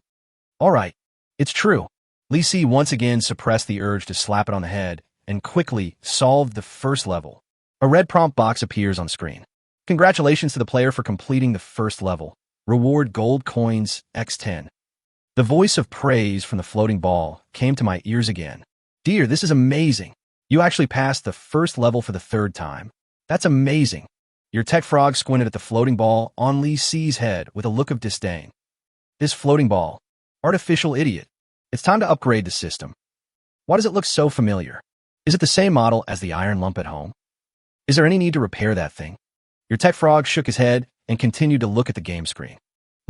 All right, it's true. Lisi once again suppressed the urge to slap it on the head and quickly solved the first level. A red prompt box appears on screen. Congratulations to the player for completing the first level. Reward gold coins x10. The voice of praise from the floating ball came to my ears again. Dear, this is amazing. You actually passed the first level for the third time. That's amazing. Your tech frog squinted at the floating ball on Lisi's head with a look of disdain. This floating ball. Artificial idiot. It's time to upgrade the system. Why does it look so familiar? Is it the same model as the iron lump at home? Is there any need to repair that thing? Your tech frog shook his head and continued to look at the game screen.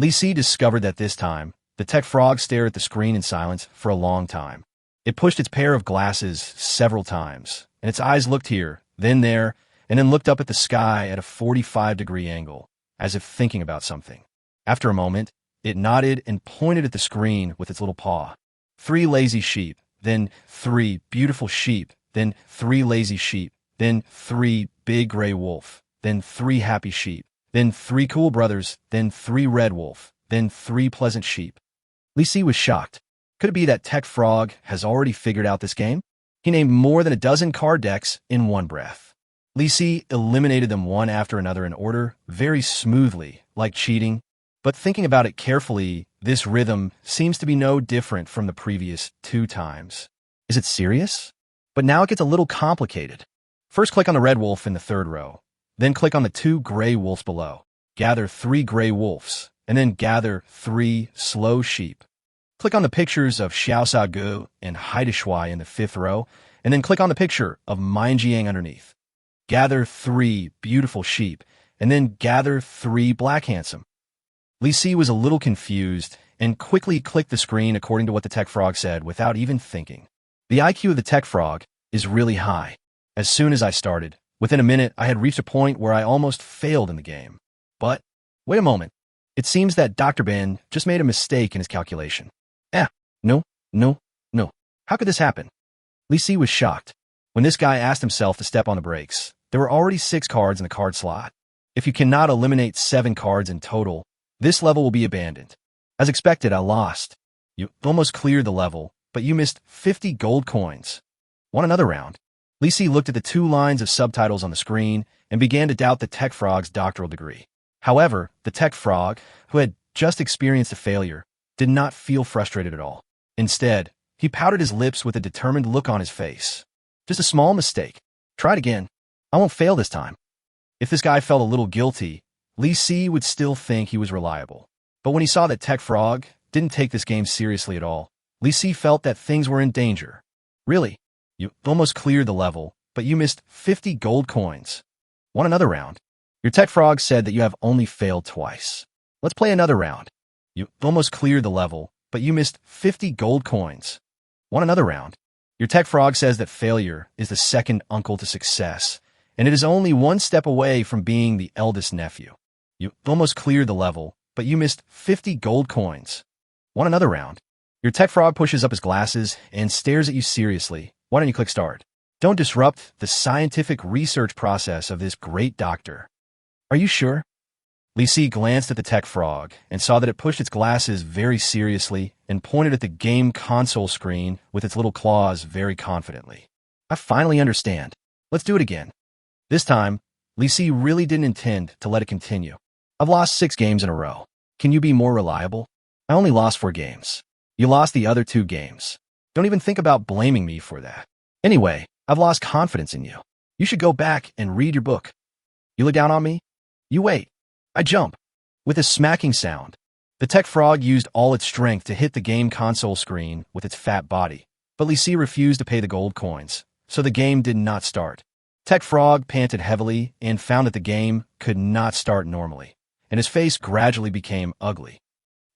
Lisi discovered that this time, the tech frog stared at the screen in silence for a long time. It pushed its pair of glasses several times, and its eyes looked here, then there, and then looked up at the sky at a 45-degree angle, as if thinking about something. After a moment, it nodded and pointed at the screen with its little paw. 3 lazy sheep, then 3 beautiful sheep, then 3 lazy sheep, then 3 big gray wolf, then 3 happy sheep, then 3 cool brothers, then 3 red wolf, then 3 pleasant sheep. Lisi was shocked. Could it be that Tech Frog has already figured out this game? He named more than a dozen card decks in one breath. Lisi eliminated them one after another in order, very smoothly, like cheating. But thinking about it carefully, this rhythm seems to be no different from the previous 2 times. Is it serious? But now it gets a little complicated. First click on the red wolf in the 3rd row. Then click on the 2 gray wolves below. Gather 3 gray wolves, and then gather 3 slow sheep. Click on the pictures of Xiao Gu and hideous in the 5th row, and then click on the picture of Jiang underneath. Gather 3 beautiful sheep, and then gather 3 black handsome. Lisi was a little confused and quickly clicked the screen according to what the Tech Frog said without even thinking. The IQ of the Tech Frog is really high. As soon as I started, within a minute I had reached a point where I almost failed in the game. But, wait a moment. It seems that Dr. Ben just made a mistake in his calculation. No. How could this happen? Lisi was shocked. When this guy asked himself to step on the brakes, there were already 6 cards in the card slot. If you cannot eliminate 7 cards in total, this level will be abandoned. As expected, I lost. You almost cleared the level, but you missed 50 gold coins. Want another round? Lisi looked at the 2 lines of subtitles on the screen and began to doubt the Tech Frog's doctoral degree. However, the Tech Frog, who had just experienced a failure, did not feel frustrated at all. Instead, he pouted his lips with a determined look on his face. Just a small mistake. Try it again. I won't fail this time. If this guy felt a little guilty, Lisi would still think he was reliable. But when he saw that Tech Frog didn't take this game seriously at all, Lisi felt that things were in danger. Really? You almost cleared the level, but you missed 50 gold coins. Want another round? Your Tech Frog said that you have only failed twice. Let's play another round. You almost cleared the level, but you missed 50 gold coins. Want another round? Your Tech Frog says that failure is the second uncle to success, and it is only one step away from being the eldest nephew. You almost cleared the level, but you missed 50 gold coins. Want another round? Your Tech Frog pushes up his glasses and stares at you seriously. Why don't you click start? Don't disrupt the scientific research process of this great doctor. Are you sure? Lisi glanced at the Tech Frog and saw that it pushed its glasses very seriously and pointed at the game console screen with its little claws very confidently. I finally understand. Let's do it again. This time, Lisi really didn't intend to let it continue. I've lost 6 games in a row. Can you be more reliable? I only lost 4 games. You lost the other 2 games. Don't even think about blaming me for that. Anyway, I've lost confidence in you. You should go back and read your book. You look down on me? You wait. I jump. With a smacking sound, the Tech Frog used all its strength to hit the game console screen with its fat body, but Lisi refused to pay the gold coins, so the game did not start. Tech Frog panted heavily and found that the game could not start normally, and his face gradually became ugly.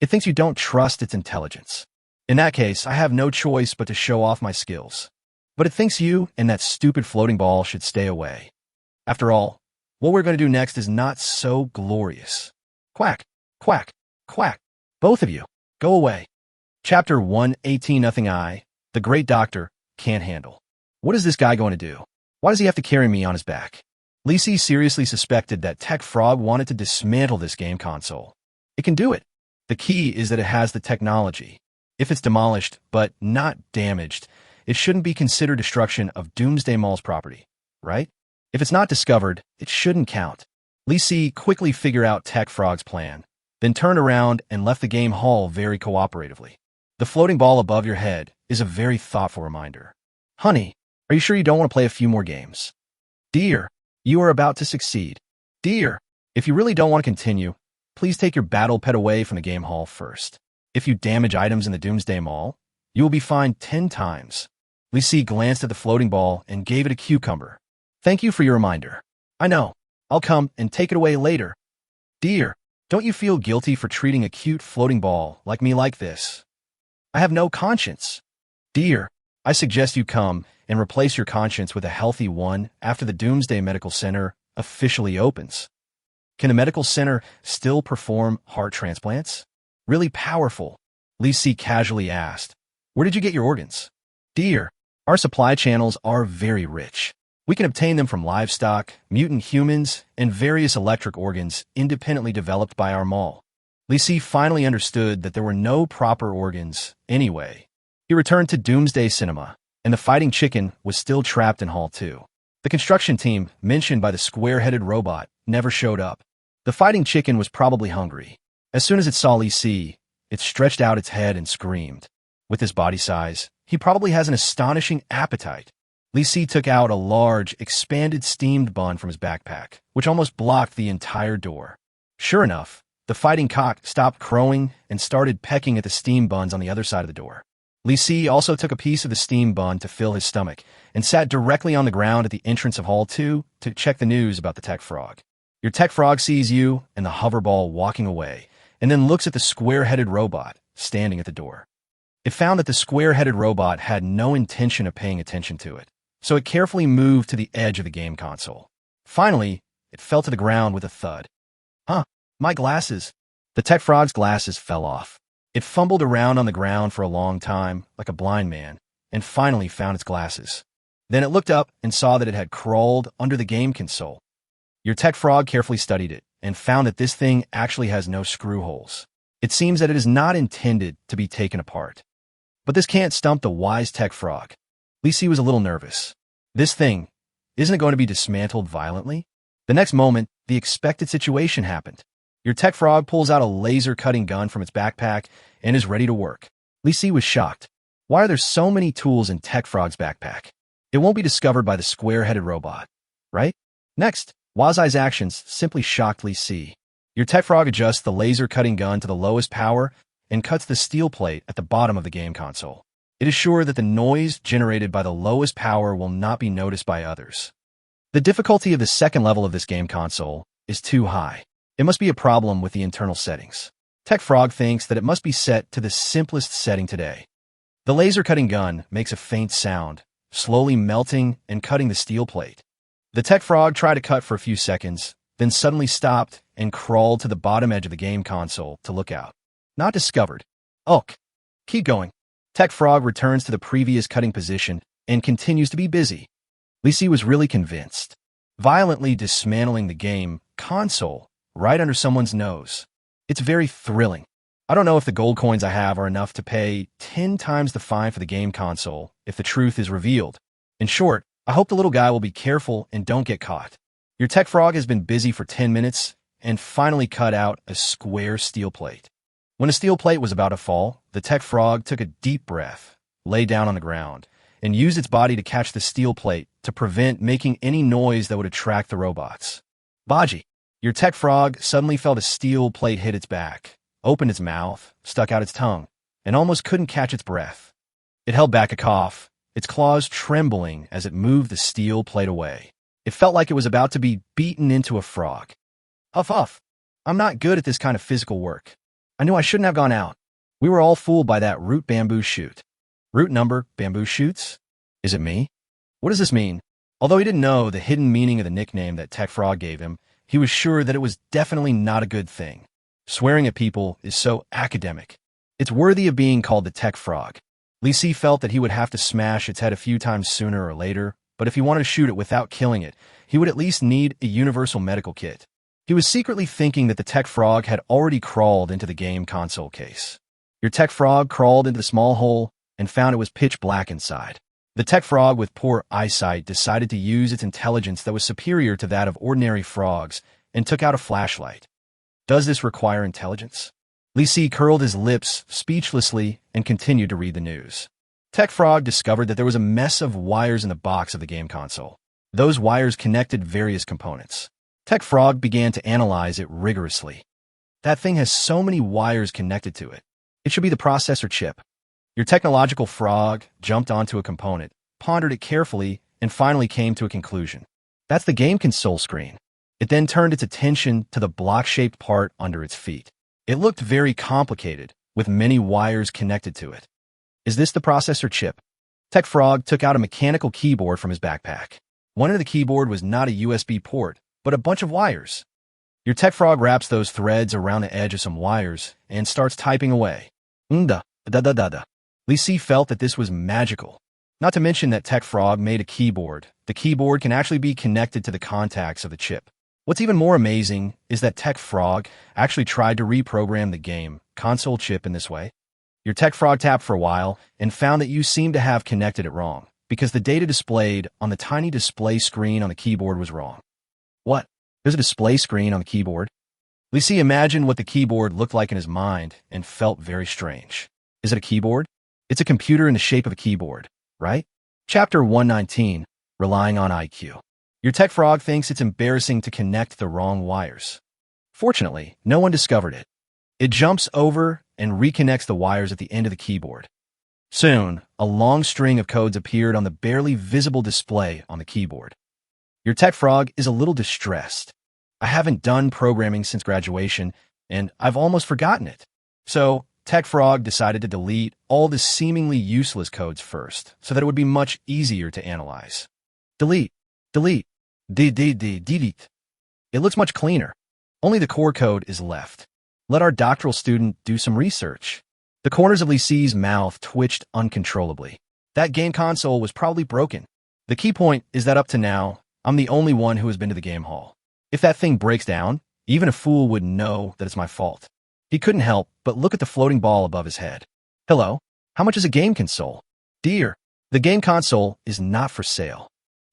It thinks you don't trust its intelligence. In that case, I have no choice but to show off my skills. But it thinks you and that stupid floating ball should stay away. After all, what we're going to do next is not so glorious. Quack, quack, quack. Both of you, go away. Chapter 118 Nothing I, the Great Doctor, can't handle. What is this guy going to do? Why does he have to carry me on his back? Lisi seriously suspected that Tech Frog wanted to dismantle this game console. It can do it. The key is that it has the technology. If it's demolished, but not damaged, it shouldn't be considered destruction of Doomsday Mall's property, right? If it's not discovered, it shouldn't count. Lisi quickly figured out Tech Frog's plan, then turned around and left the game hall very cooperatively. The floating ball above your head is a very thoughtful reminder. Honey, are you sure you don't want to play a few more games? Dear, you are about to succeed. Dear, if you really don't want to continue, please take your battle pet away from the game hall first. If you damage items in the Doomsday Mall, you will be fined 10 times. Lisi glanced at the floating ball and gave it a cucumber. Thank you for your reminder. I know. I'll come and take it away later. Dear, don't you feel guilty for treating a cute floating ball like me like this? I have no conscience. Dear, I suggest you come and replace your conscience with a healthy one after the Doomsday Medical Center officially opens. Can the medical center still perform heart transplants? Really powerful, Lisi casually asked. Where did you get your organs? Dear, our supply channels are very rich. We can obtain them from livestock, mutant humans, and various electric organs independently developed by our mall. Lisi finally understood that there were no proper organs anyway. He returned to Doomsday Cinema, and the fighting chicken was still trapped in Hall 2. The construction team, mentioned by the square-headed robot, never showed up. The fighting chicken was probably hungry. As soon as it saw Lisi, it stretched out its head and screamed. With his body size, he probably has an astonishing appetite. Lisi took out a large, expanded steamed bun from his backpack, which almost blocked the entire door. Sure enough, the fighting cock stopped crowing and started pecking at the steam buns on the other side of the door. Lisi also took a piece of the steam bun to fill his stomach and sat directly on the ground at the entrance of Hall 2 to check the news about the Tech Frog. Your Tech Frog sees you and the hoverball walking away, and then looks at the square-headed robot standing at the door. It found that the square-headed robot had no intention of paying attention to it, so it carefully moved to the edge of the game console. Finally, it fell to the ground with a thud. Huh, my glasses. The Tech Frog's glasses fell off. It fumbled around on the ground for a long time, like a blind man, and finally found its glasses. Then it looked up and saw that it had crawled under the game console. Your Tech Frog carefully studied it and found that this thing actually has no screw holes. It seems that it is not intended to be taken apart. But this can't stump the wise Tech Frog. Lisi was a little nervous. This thing, isn't it going to be dismantled violently? The next moment, the expected situation happened. Your Tech Frog pulls out a laser-cutting gun from its backpack and is ready to work. Lisi was shocked. Why are there so many tools in Tech Frog's backpack? It won't be discovered by the square-headed robot, right? Next, Wazai's actions simply shocked Lisi. Your Tech Frog adjusts the laser-cutting gun to the lowest power and cuts the steel plate at the bottom of the game console. It is sure that the noise generated by the lowest power will not be noticed by others. The difficulty of the second level of this game console is too high. It must be a problem with the internal settings. Tech Frog thinks that it must be set to the simplest setting today. The laser-cutting gun makes a faint sound, slowly melting and cutting the steel plate. The Tech Frog tried to cut for a few seconds, then suddenly stopped and crawled to the bottom edge of the game console to look out. Not discovered. Ugh. Keep going. Tech Frog returns to the previous cutting position and continues to be busy. Lisi was really convinced. Violently dismantling the game console right under someone's nose. It's very thrilling. I don't know if the gold coins I have are enough to pay 10 times the fine for the game console if the truth is revealed. In short, I hope the little guy will be careful and don't get caught. Your Tech Frog has been busy for 10 minutes and finally cut out a square steel plate. When a steel plate was about to fall, the Tech Frog took a deep breath, lay down on the ground, and used its body to catch the steel plate to prevent making any noise that would attract the robots. Baji, your Tech Frog suddenly felt a steel plate hit its back, opened its mouth, stuck out its tongue, and almost couldn't catch its breath. It held back a cough, its claws trembling as it moved the steel plate away. It felt like it was about to be beaten into a frog. Huff huff. I'm not good at this kind of physical work. I knew I shouldn't have gone out. We were all fooled by that root bamboo shoot. Root number, bamboo shoots? Is it me? What does this mean? Although he didn't know the hidden meaning of the nickname that Tech Frog gave him, he was sure that it was definitely not a good thing. Swearing at people is so academic. It's worthy of being called the Tech Frog. Li Si felt that he would have to smash its head a few times sooner or later, but if he wanted to shoot it without killing it, he would at least need a universal medical kit. He was secretly thinking that the Tech Frog had already crawled into the game console case. Your Tech Frog crawled into the small hole and found it was pitch black inside. The Tech Frog with poor eyesight decided to use its intelligence that was superior to that of ordinary frogs and took out a flashlight. Does this require intelligence? Li Si curled his lips speechlessly and continued to read the news. Tech Frog discovered that there was a mess of wires in the box of the game console. Those wires connected various components. Tech Frog began to analyze it rigorously. That thing has so many wires connected to it. It should be the processor chip. Your technological frog jumped onto a component, pondered it carefully, and finally came to a conclusion. That's the game console screen. It then turned its attention to the block-shaped part under its feet. It looked very complicated, with many wires connected to it. Is this the processor chip? Tech Frog took out a mechanical keyboard from his backpack. One end of the keyboard was not a USB port, but a bunch of wires. Your Tech Frog wraps those threads around the edge of some wires and starts typing away. Da. Li Si felt that this was magical. Not to mention that Tech Frog made a keyboard. The keyboard can actually be connected to the contacts of the chip. What's even more amazing is that Tech Frog actually tried to reprogram the game console chip in this way. Your Tech Frog tapped for a while and found that you seemed to have connected it wrong, because the data displayed on the tiny display screen on the keyboard was wrong. What? There's a display screen on the keyboard? Li Si imagined what the keyboard looked like in his mind and felt very strange. Is it a keyboard? It's a computer in the shape of a keyboard, right? Chapter 119, Relying on IQ. Your Tech Frog thinks it's embarrassing to connect the wrong wires. Fortunately, no one discovered it. It jumps over and reconnects the wires at the end of the keyboard. Soon, a long string of codes appeared on the barely visible display on the keyboard. Your Tech Frog is a little distressed. I haven't done programming since graduation, and I've almost forgotten it. So, Tech Frog decided to delete all the seemingly useless codes first, so that it would be much easier to analyze. Delete. Delete. Delete. It looks much cleaner. Only the core code is left. Let our doctoral student do some research. The corners of Li Si's mouth twitched uncontrollably. That game console was probably broken. The key point is that up to now, I'm the only one who has been to the game hall. If that thing breaks down, even a fool would know that it's my fault. He couldn't help but look at the floating ball above his head. Hello? How much is a game console? Dear, the game console is not for sale.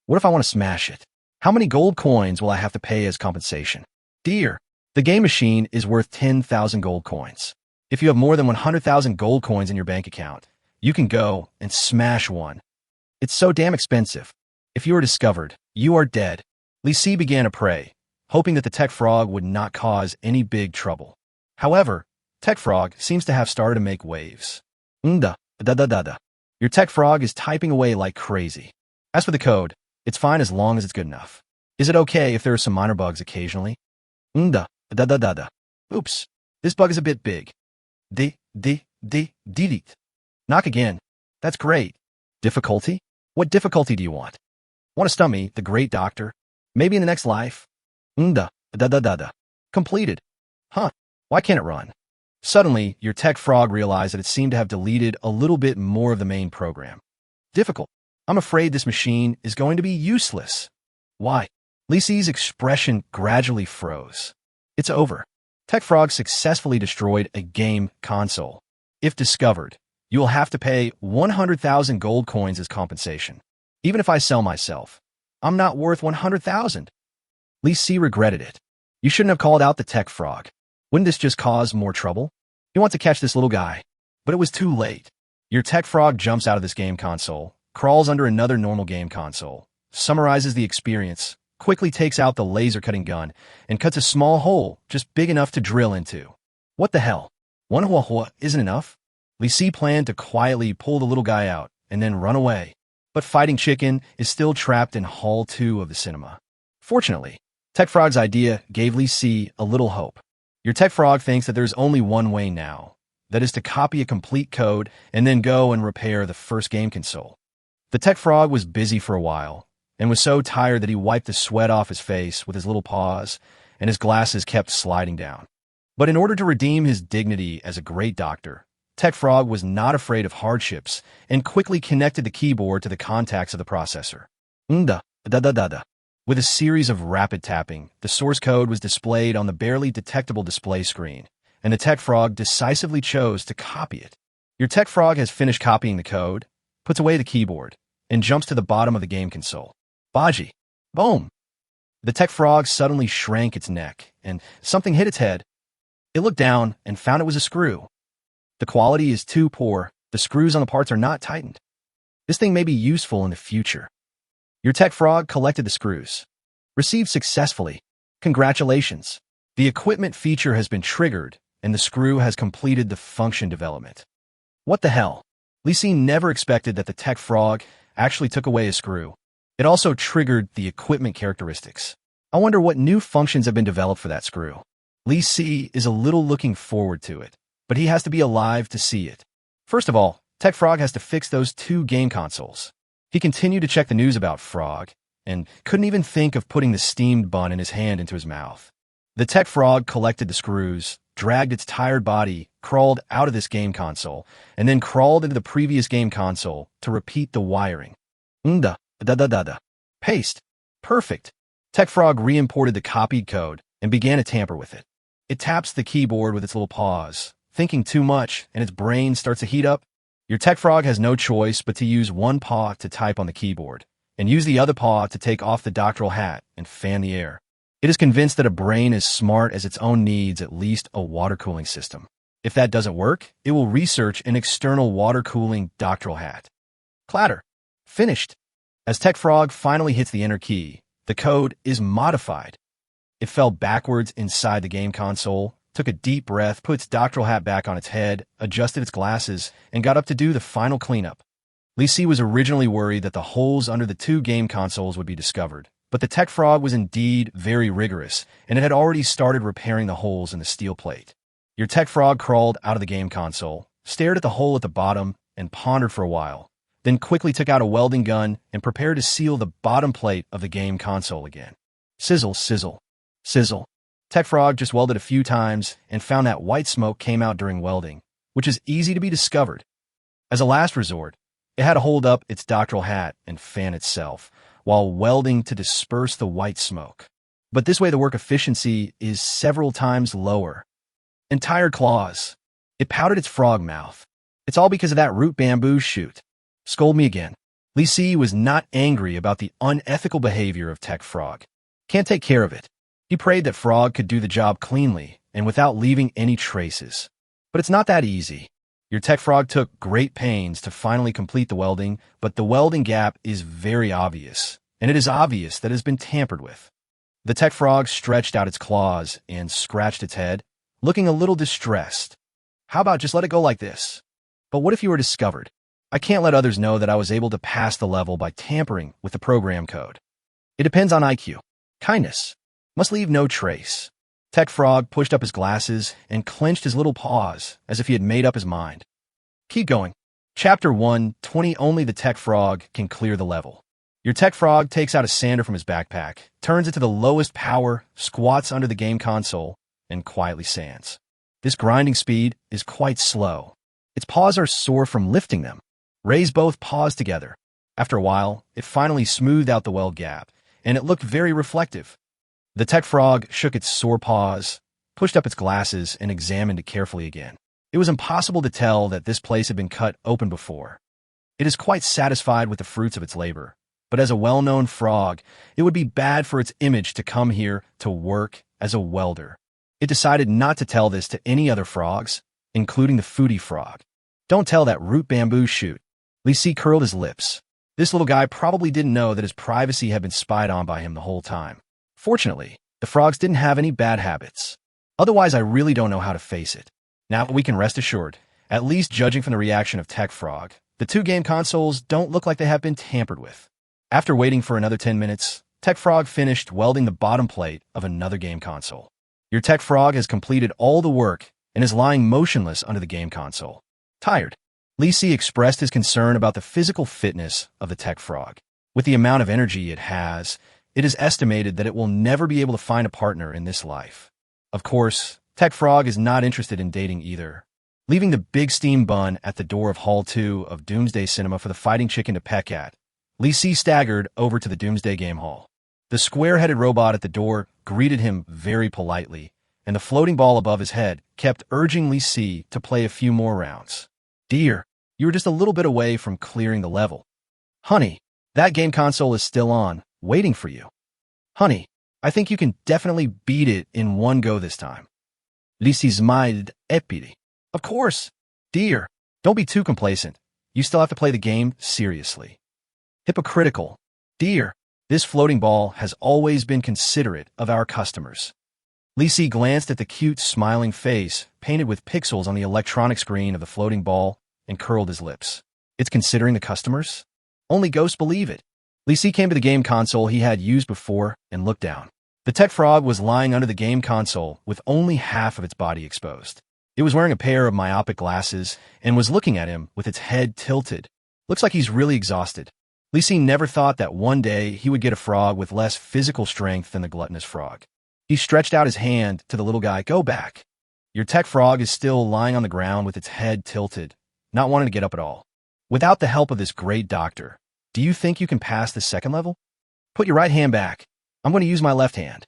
What if I want to smash it? How many gold coins will I have to pay as compensation? Dear, the game machine is worth 10,000 gold coins. If you have more than 100,000 gold coins in your bank account, you can go and smash one. It's so damn expensive. If you are discovered, you are dead. Li Si began to pray, hoping that the Tech Frog would not cause any big trouble. However, Tech Frog seems to have started to make waves. Da. Your Tech Frog is typing away like crazy. As for the code, it's fine as long as it's good enough. Is it okay if there are some minor bugs occasionally? Da. Oops, this bug is a bit big. Delete. Knock again. That's great. Difficulty? What difficulty do you want? Want to stump me, the great doctor? Maybe in the next life? Da. Completed. Huh. Why can't it run? Suddenly, your Tech Frog realized that it seemed to have deleted a little bit more of the main program. Difficult. I'm afraid this machine is going to be useless. Why? Li Si's expression gradually froze. It's over. Tech Frog successfully destroyed a game console. If discovered, you will have to pay 100,000 gold coins as compensation. Even if I sell myself, I'm not worth 100,000. Li Si regretted it. You shouldn't have called out the Tech Frog. Wouldn't this just cause more trouble? You want to catch this little guy. But it was too late. Your Tech Frog jumps out of this game console, crawls under another normal game console, summarizes the experience, quickly takes out the laser-cutting gun, and cuts a small hole just big enough to drill into. What the hell? Manhwa isn't enough? Li Si planned to quietly pull the little guy out and then run away. But Fighting Chicken is still trapped in Hall 2 of the cinema. Fortunately, Tech Frog's idea gave Lee Si a little hope. Your Tech Frog thinks that there's only one way now. That is to copy a complete code and then go and repair the first game console. The Tech Frog was busy for a while and was so tired that he wiped the sweat off his face with his little paws, and his glasses kept sliding down. But in order to redeem his dignity as a great doctor, Tech Frog was not afraid of hardships and quickly connected the keyboard to the contacts of the processor. Da da da da. With a series of rapid tapping, the source code was displayed on the barely detectable display screen, and the Tech Frog decisively chose to copy it. Your Tech Frog has finished copying the code, puts away the keyboard, and jumps to the bottom of the game console. Baji. Boom. The Tech Frog suddenly shrank its neck, and something hit its head. It looked down and found it was a screw. The quality is too poor. The screws on the parts are not tightened. This thing may be useful in the future. Your Tech Frog collected the screws. Received successfully. Congratulations. The equipment feature has been triggered, and the screw has completed the function development. What the hell? Lee Si never expected that the Tech Frog actually took away a screw. It also triggered the equipment characteristics. I wonder what new functions have been developed for that screw. Lee Si is a little looking forward to it, but he has to be alive to see it. First of all, Tech Frog has to fix those 2 game consoles. He continued to check the news about Frog, and couldn't even think of putting the steamed bun in his hand into his mouth. The Tech Frog collected the screws, dragged its tired body, crawled out of this game console, and then crawled into the previous game console to repeat the wiring. Da da da da da. Paste. Perfect. Tech Frog re-imported the copied code and began to tamper with it. It taps the keyboard with its little paws, thinking too much, and its brain starts to heat up. Your Tech Frog has no choice but to use one paw to type on the keyboard, and use the other paw to take off the doctoral hat and fan the air. It is convinced that a brain as smart as its own needs at least a water cooling system. If that doesn't work, it will research an external water cooling doctoral hat. Clatter. Finished. As Tech Frog finally hits the enter key, the code is modified. It fell backwards inside the game console, took a deep breath, put its doctoral hat back on its head, adjusted its glasses, and got up to do the final cleanup. Lee Si was originally worried that the holes under the 2 game consoles would be discovered, but the Tech Frog was indeed very rigorous, and it had already started repairing the holes in the steel plate. Your Tech Frog crawled out of the game console, stared at the hole at the bottom, and pondered for a while, then quickly took out a welding gun and prepared to seal the bottom plate of the game console again. Sizzle, sizzle, sizzle. Tech Frog just welded a few times and found that white smoke came out during welding, which is easy to be discovered. As a last resort, it had to hold up its doctoral hat and fan itself, while welding to disperse the white smoke. But this way the work efficiency is several times lower. And tired claws. It pouted its frog mouth. It's all because of that root bamboo shoot. Scold me again. Lee Si was not angry about the unethical behavior of Tech Frog. Can't take care of it. He prayed that Frog could do the job cleanly and without leaving any traces. But it's not that easy. Your Tech Frog took great pains to finally complete the welding, but the welding gap is very obvious, and it is obvious that it has been tampered with. The Tech Frog stretched out its claws and scratched its head, looking a little distressed. How about just let it go like this? But what if you were discovered? I can't let others know that I was able to pass the level by tampering with the program code. It depends on IQ. Kindness. Must leave no trace. Tech Frog pushed up his glasses and clenched his little paws as if he had made up his mind. Keep going. Chapter 1:20 Only the Tech Frog can clear the level. Your Tech Frog takes out a sander from his backpack, turns it to the lowest power, squats under the game console, and quietly sands. This grinding speed is quite slow. Its paws are sore from lifting them. Raise both paws together. After a while, it finally smoothed out the weld gap, and it looked very reflective. The Tech Frog shook its sore paws, pushed up its glasses, and examined it carefully again. It was impossible to tell that this place had been cut open before. It is quite satisfied with the fruits of its labor, but as a well-known frog, it would be bad for its image to come here to work as a welder. It decided not to tell this to any other frogs, including the foodie frog. Don't tell that root bamboo shoot. Lee Si curled his lips. This little guy probably didn't know that his privacy had been spied on by him the whole time. Fortunately, the frogs didn't have any bad habits. Otherwise, I really don't know how to face it. Now we can rest assured, at least judging from the reaction of Tech Frog, The two game consoles don't look like they have been tampered with. After waiting for another 10 minutes, Tech Frog finished welding the bottom plate of another game console. Your Tech Frog has completed all the work and is lying motionless under the game console. Tired, Lee Si expressed his concern about the physical fitness of the Tech Frog. With the amount of energy it is estimated that it will never be able to find a partner in this life. Of course, Tech Frog is not interested in dating either. Leaving the big steam bun at the door of Hall 2 of Doomsday Cinema for the fighting chicken to peck at, Lee Si staggered over to the Doomsday Game Hall. The square-headed robot at the door greeted him very politely, and the floating ball above his head kept urging Lee Si to play a few more rounds. Dear, you were just a little bit away from clearing the level. Honey, that game console is still on, waiting for you. Honey, I think you can definitely beat it in one go this time. Lee Si smiled happily. Of course. Dear, don't be too complacent. You still have to play the game seriously. Hypocritical. Dear, this floating ball has always been considerate of our customers. Lee Si glanced at the cute, smiling face painted with pixels on the electronic screen of the floating ball and curled his lips. It's considering the customers? Only ghosts believe it. Lee Si came to the game console he had used before and looked down. The Tech Frog was lying under the game console with only half of its body exposed. It was wearing a pair of myopic glasses and was looking at him with its head tilted. Looks like he's really exhausted. Lee Si never thought that one day he would get a frog with less physical strength than the gluttonous frog. He stretched out his hand to the little guy. Go back. Your Tech Frog is still lying on the ground with its head tilted, not wanting to get up at all. Without the help of this great doctor, do you think you can pass the second level? Put your right hand back. I'm going to use my left hand.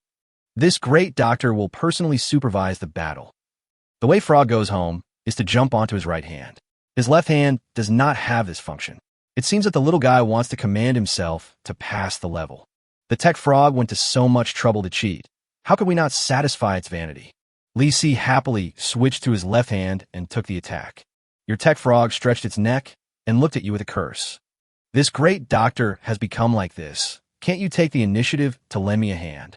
This great doctor will personally supervise the battle. The way Frog goes home is to jump onto his right hand. His left hand does not have this function. It seems that the little guy wants to command himself to pass the level. The Tech Frog went to so much trouble to cheat. How could we not satisfy its vanity? Lee Si happily switched to his left hand and took the attack. Your Tech Frog stretched its neck and looked at you with a curse. This great doctor has become like this. Can't you take the initiative to lend me a hand?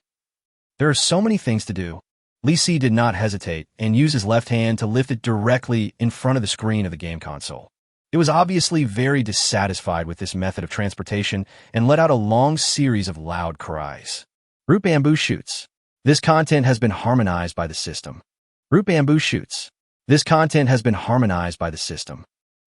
There are so many things to do. Lee Si did not hesitate and used his left hand to lift it directly in front of the screen of the game console. It was obviously very dissatisfied with this method of transportation and let out a long series of loud cries. Root bamboo shoots. This content has been harmonized by the system. Root bamboo shoots. This content has been harmonized by the system.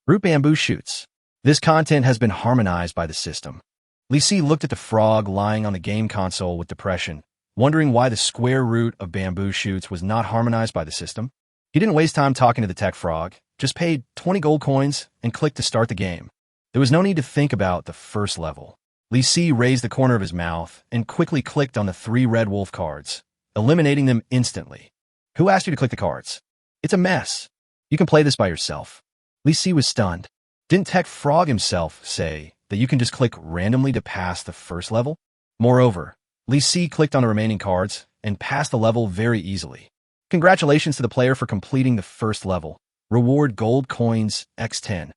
Root bamboo shoots. This content has been harmonized by the system. Lee Si looked at the frog lying on the game console with depression, wondering why the square root of bamboo shoots was not harmonized by the system. He didn't waste time talking to the Tech Frog, just paid 20 gold coins and clicked to start the game. There was no need to think about the first level. Lee Si raised the corner of his mouth and quickly clicked on the 3 red wolf cards, eliminating them instantly. Who asked you to click the cards? It's a mess. You can play this by yourself. Lee Si was stunned. Didn't Tech Frog himself say that you can just click randomly to pass the first level? Moreover, Lee Si clicked on the remaining cards and passed the level very easily. Congratulations to the player for completing the first level. Reward gold coins x10.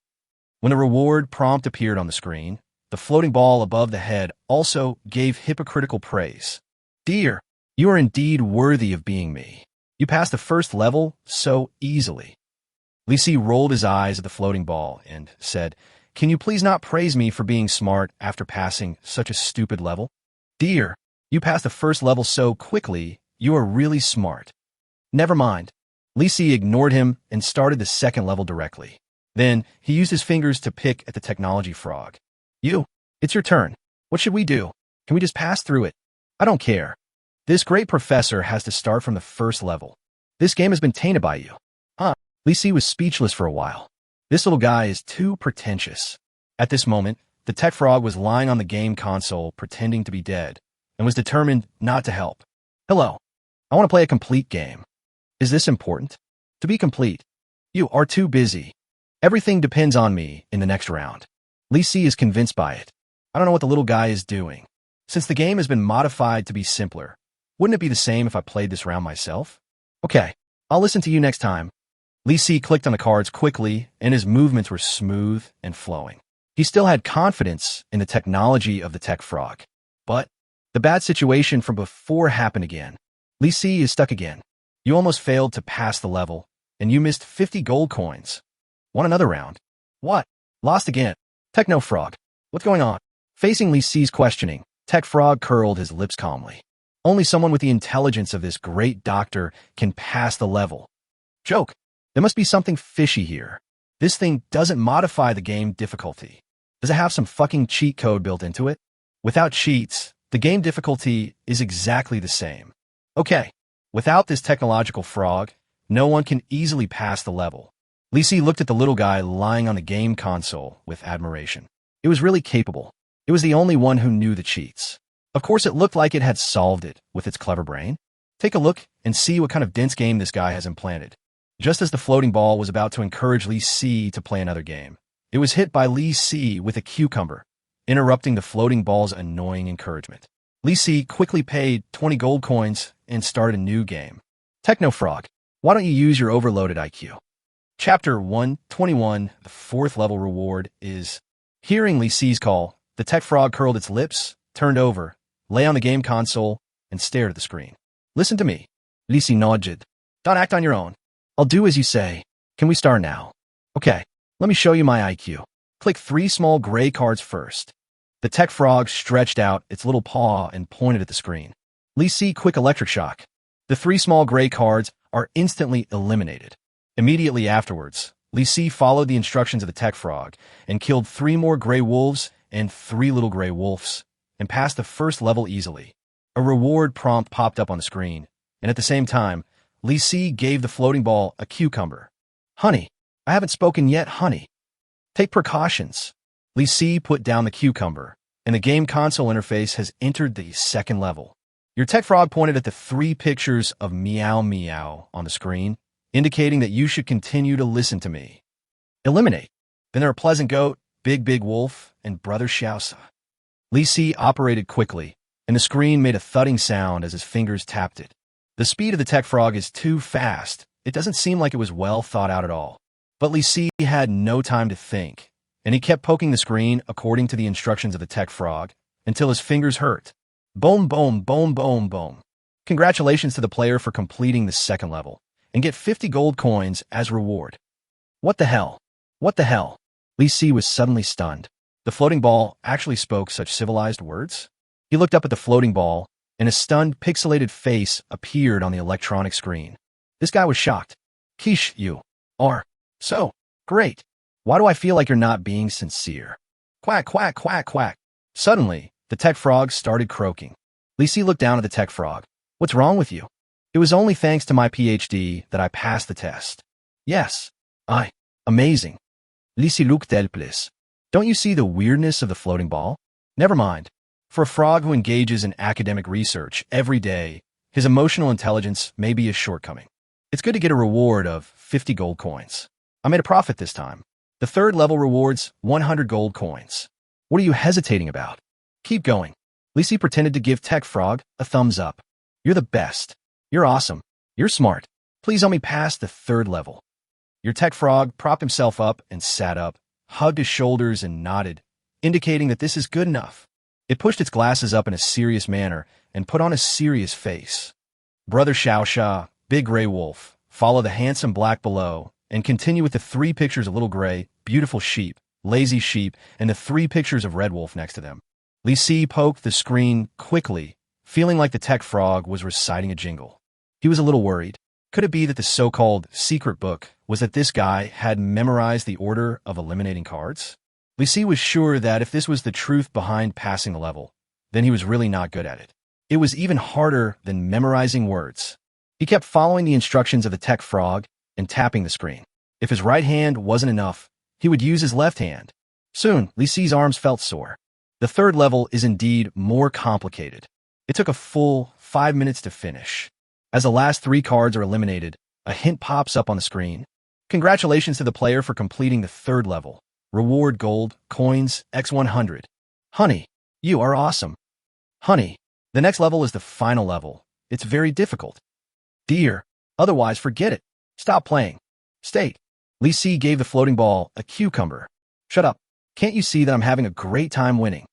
When the reward prompt appeared on the screen, the floating ball above the head also gave hypocritical praise. Dear, you are indeed worthy of being me. You passed the first level so easily. Lee Si rolled his eyes at the floating ball and said, Can you please not praise me for being smart after passing such a stupid level? Dear, you passed the first level so quickly, you are really smart. Never mind. Lee Si ignored him and started the second level directly. Then, he used his fingers to pick at the technology frog. You, it's your turn. What should we do? Can we just pass through it? I don't care. This great professor has to start from the first level. This game has been tainted by you. Lee Si was speechless for a while. This little guy is too pretentious. At this moment, the Tech Frog was lying on the game console pretending to be dead and was determined not to help. Hello. I want to play a complete game. Is this important? To be complete. You are too busy. Everything depends on me in the next round. Lee Si is convinced by it. I don't know what the little guy is doing. Since the game has been modified to be simpler, wouldn't it be the same if I played this round myself? Okay, I'll listen to you next time. Lee Si clicked on the cards quickly, and his movements were smooth and flowing. He still had confidence in the technology of the Tech Frog. But the bad situation from before happened again. Lee Si is stuck again. You almost failed to pass the level, and you missed 50 gold coins. Want another round? What? Lost again. Techno Frog. What's going on? Facing Li Si's questioning, Tech Frog curled his lips calmly. Only someone with the intelligence of this great doctor can pass the level. Joke. There must be something fishy here. This thing doesn't modify the game difficulty. Does it have some fucking cheat code built into it? Without cheats, the game difficulty is exactly the same. Okay, without this technological frog, no one can easily pass the level. Li Si looked at the little guy lying on the game console with admiration. It was really capable. It was the only one who knew the cheats. Of course, it looked like it had solved it with its clever brain. Take a look and see what kind of dense game this guy has implanted. Just as the floating ball was about to encourage Li Si to play another game, it was hit by Li Si with a cucumber, interrupting the floating ball's annoying encouragement. Li Si quickly paid 20 gold coins and started a new game. Techno Frog, why don't you use your overloaded IQ? Chapter 121, the 4th level reward is... Hearing Li Si's call, the Tech Frog curled its lips, turned over, lay on the game console, and stared at the screen. Listen to me. Li Si nodded. Don't act on your own. I'll do as you say. Can we start now? Okay, let me show you my IQ. Click 3 small gray cards first. The Tech Frog stretched out its little paw and pointed at the screen. Li Si quick electric shock. The 3 small gray cards are instantly eliminated. Immediately afterwards, Li Si followed the instructions of the Tech Frog and killed 3 more gray wolves and 3 little gray wolves, and passed the first level easily. A reward prompt popped up on the screen, and at the same time, Li Si gave the floating ball a cucumber. Honey, I haven't spoken yet, honey. Take precautions. Li Si put down the cucumber, and the game console interface has entered the 2nd level. Your Tech Frog pointed at the 3 pictures of meow meow on the screen, indicating that you should continue to listen to me. Eliminate. Then there are Pleasant Goat, Big Big Wolf, and Brother Xiaosa. Li Si operated quickly, and the screen made a thudding sound as his fingers tapped it. The speed of the Tech Frog is too fast. It doesn't seem like it was well thought out at all. But Li Si had no time to think, and he kept poking the screen according to the instructions of the Tech Frog until his fingers hurt. Boom, boom, boom, boom, boom. Congratulations to the player for completing the 2nd level, and get 50 gold coins as reward. What the hell? What the hell? Li Si was suddenly stunned. The floating ball actually spoke such civilized words? He looked up at the floating ball, and a stunned, pixelated face appeared on the electronic screen. This guy was shocked. Quiche, you are so great. Why do I feel like you're not being sincere? Quack, quack, quack, quack. Suddenly, the Tech Frog started croaking. Li Si looked down at the Tech Frog. What's wrong with you? It was only thanks to my PhD that I passed the test. Yes. Amazing. Li Si looked helpless. Don't you see the weirdness of the floating ball? Never mind. For a frog who engages in academic research every day, his emotional intelligence may be a shortcoming. It's good to get a reward of 50 gold coins. I made a profit this time. The 3rd level rewards 100 gold coins. What are you hesitating about? Keep going. Li Si pretended to give Tech Frog a thumbs up. You're the best. You're awesome. You're smart. Please help me pass the 3rd level. Your Tech Frog propped himself up and sat up, hugged his shoulders and nodded, indicating that this is good enough. It pushed its glasses up in a serious manner and put on a serious face. Brother Xiaosha, Big Gray Wolf, follow the handsome black below, and continue with the 3 pictures of Little Gray, Beautiful Sheep, Lazy Sheep, and the 3 pictures of Red Wolf next to them. Li Si poked the screen quickly, feeling like the Tech Frog was reciting a jingle. He was a little worried. Could it be that the so-called secret book was that this guy had memorized the order of eliminating cards? Li Si was sure that if this was the truth behind passing the level, then he was really not good at it. It was even harder than memorizing words. He kept following the instructions of the Tech Frog and tapping the screen. If his right hand wasn't enough, he would use his left hand. Soon, Li Si's arms felt sore. The 3rd level is indeed more complicated. It took a full 5 minutes to finish. As the last 3 cards are eliminated, a hint pops up on the screen. Congratulations to the player for completing the 3rd level. Reward gold, coins, X100. Honey, you are awesome. Honey, the next level is the final level. It's very difficult. Dear, otherwise forget it. Stop playing. State. Li Si gave the floating ball a cucumber. Shut up. Can't you see that I'm having a great time winning?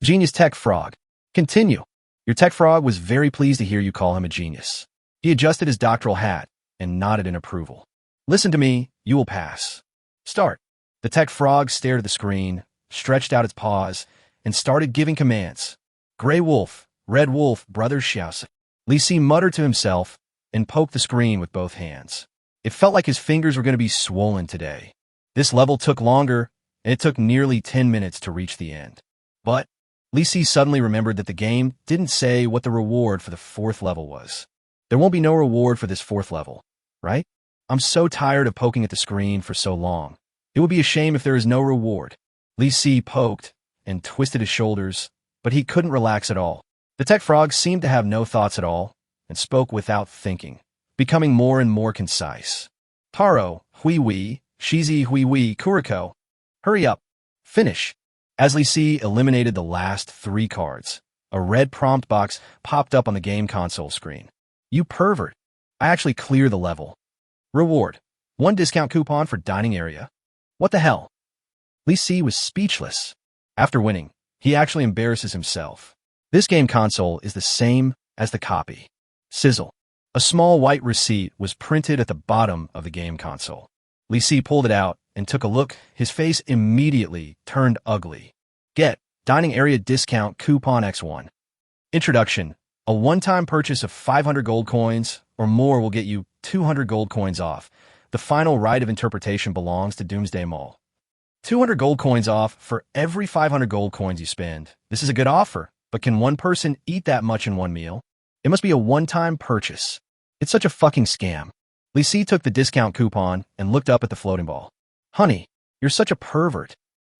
Genius Tech Frog. Continue. Your Tech Frog was very pleased to hear you call him a genius. He adjusted his doctoral hat and nodded in approval. Listen to me, you will pass. Start. The tech frog stared at the screen, stretched out its paws, and started giving commands. Gray wolf, red wolf, brothers shout. Li Si muttered to himself and poked the screen with both hands. It felt like his fingers were going to be swollen today. This level took longer, and it took nearly 10 minutes to reach the end. But Li Si suddenly remembered that the game didn't say what the reward for the 4th level was. There won't be no reward for this 4th level, right? I'm so tired of poking at the screen for so long. It would be a shame if there is no reward. Li Si poked and twisted his shoulders, but he couldn't relax at all. The tech frog seemed to have no thoughts at all and spoke without thinking, becoming more and more concise. Taro, hui wei, shizi hui wei, kuriko. Hurry up. Finish. As Li Si eliminated the last 3 cards, a red prompt box popped up on the game console screen. You pervert. I actually clear the level. Reward. 1 discount coupon for dining area. What the hell? Li Si was speechless. After winning, he actually embarrasses himself. This game console is the same as the copy. Sizzle. A small white receipt was printed at the bottom of the game console. Li Si pulled it out and took a look. His face immediately turned ugly. Get dining area discount coupon X1. Introduction. A one-time purchase of 500 gold coins or more will get you 200 gold coins off. The final right of interpretation belongs to Doomsday Mall. 200 gold coins off for every 500 gold coins you spend. This is a good offer, but can one person eat that much in one meal? It must be a one-time purchase. It's such a fucking scam. Li Si took the discount coupon and looked up at the floating ball. Honey, you're such a pervert.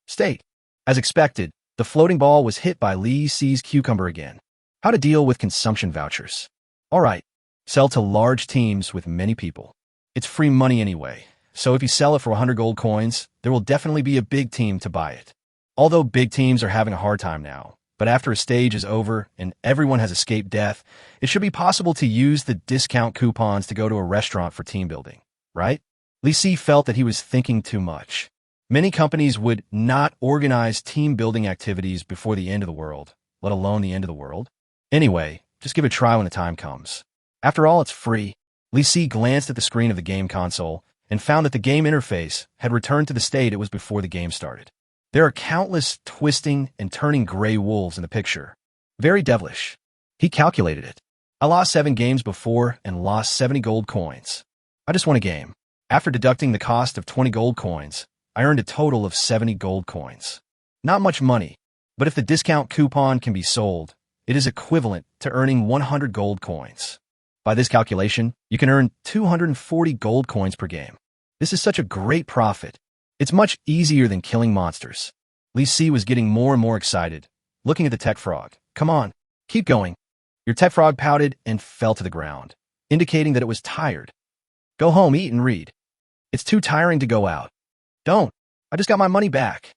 State. As expected, the floating ball was hit by Li Si's cucumber again. How to deal with consumption vouchers. All right, sell to large teams with many people. It's free money anyway, so if you sell it for 100 gold coins, there will definitely be a big team to buy it. Although big teams are having a hard time now, but after a stage is over and everyone has escaped death, it should be possible to use the discount coupons to go to a restaurant for team building, right? Li Si felt that he was thinking too much. Many companies would not organize team building activities before the end of the world, let alone the end of the world. Anyway, just give it a try when the time comes. After all, it's free. Li Si glanced at the screen of the game console and found that the game interface had returned to the state it was before the game started. There are countless twisting and turning gray wolves in the picture. Very devilish. He calculated it. I lost 7 games before and lost 70 gold coins. I just won a game. After deducting the cost of 20 gold coins, I earned a total of 70 gold coins. Not much money, but if the discount coupon can be sold, it is equivalent to earning 100 gold coins. By this calculation, you can earn 240 gold coins per game. This is such a great profit. It's much easier than killing monsters. Li Si was getting more and more excited, looking at the tech frog. Come on, keep going. Your tech frog pouted and fell to the ground, indicating that it was tired. Go home, eat, and read. It's too tiring to go out. Don't. I just got my money back.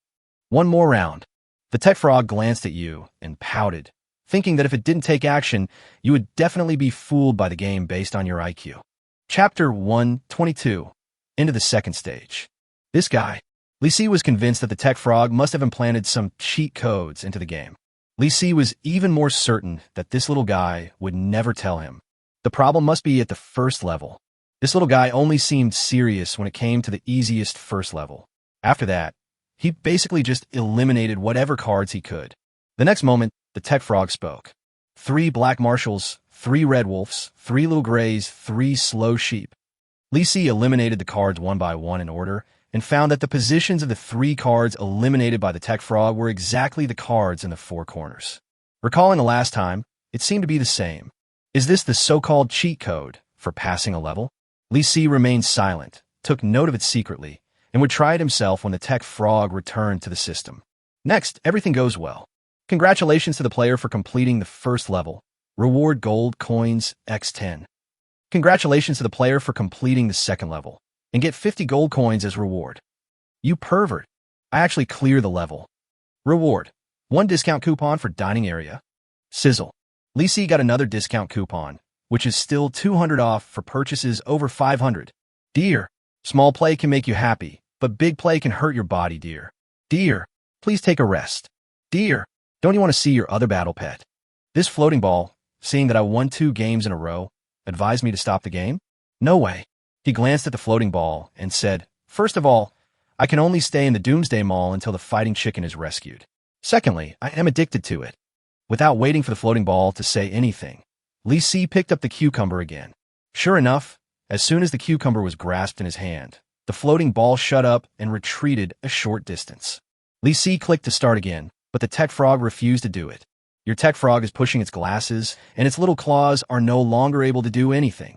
One more round. The tech frog glanced at you and pouted, thinking that if it didn't take action, you would definitely be fooled by the game based on your IQ. Chapter 122. Into the second stage. This guy. Li Si was convinced that the tech frog must have implanted some cheat codes into the game. Li Si was even more certain that this little guy would never tell him. The problem must be at the first level. This little guy only seemed serious when it came to the easiest first level. After that, he basically just eliminated whatever cards he could. The next moment, the tech frog spoke. 3 black marshals, 3 red wolves, 3 little grays, 3 slow sheep. Li Si eliminated the cards one by one in order and found that the positions of the 3 cards eliminated by the tech frog were exactly the cards in the 4 corners. Recalling the last time, it seemed to be the same. Is this the so-called cheat code for passing a level? Li Si remained silent, took note of it secretly, and would try it himself when the tech frog returned to the system. Next, everything goes well. Congratulations to the player for completing the first level. Reward gold coins X10. Congratulations to the player for completing the second level, and get 50 gold coins as reward. You pervert. I actually clear the level. Reward. 1 discount coupon for dining area. Sizzle. Li Si got another discount coupon, which is still 200 off for purchases over 500. Dear, small play can make you happy, but big play can hurt your body, dear. Dear, please take a rest. Dear, don't you want to see your other battle pet? This floating ball, seeing that I won 2 games in a row, advised me to stop the game? No way. He glanced at the floating ball and said, First of all, I can only stay in the Doomsday Mall until the fighting chicken is rescued. Secondly, I am addicted to it. Without waiting for the floating ball to say anything, Lee Si picked up the cucumber again. Sure enough, as soon as the cucumber was grasped in his hand, the floating ball shut up and retreated a short distance. Lee Si clicked to start again, but the tech frog refused to do it. Your tech frog is pushing its glasses, and its little claws are no longer able to do anything.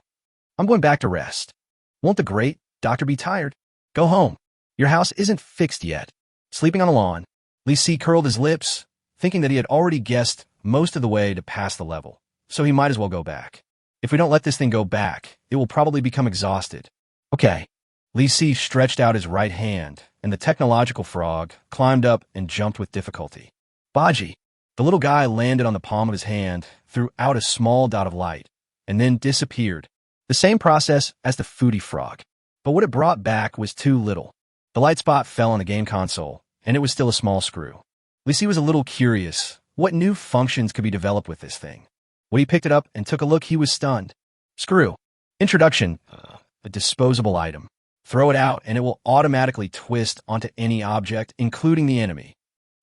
I'm going back to rest. Won't the great doctor be tired? Go home. Your house isn't fixed yet. Sleeping on the lawn, Lee Si curled his lips, thinking that he had already guessed most of the way to pass the level, so he might as well go back. If we don't let this thing go back, it will probably become exhausted. Okay. Lee Si stretched out his right hand, and the technological frog climbed up and jumped with difficulty. Baji, the little guy landed on the palm of his hand, threw out a small dot of light, and then disappeared. The same process as the foodie frog. But what it brought back was too little. The light spot fell on the game console, and it was still a small screw. Lee Si was a little curious. What new functions could be developed with this thing? When he picked it up and took a look, he was stunned. Screw. Introduction. A disposable item. Throw it out and it will automatically twist onto any object, including the enemy.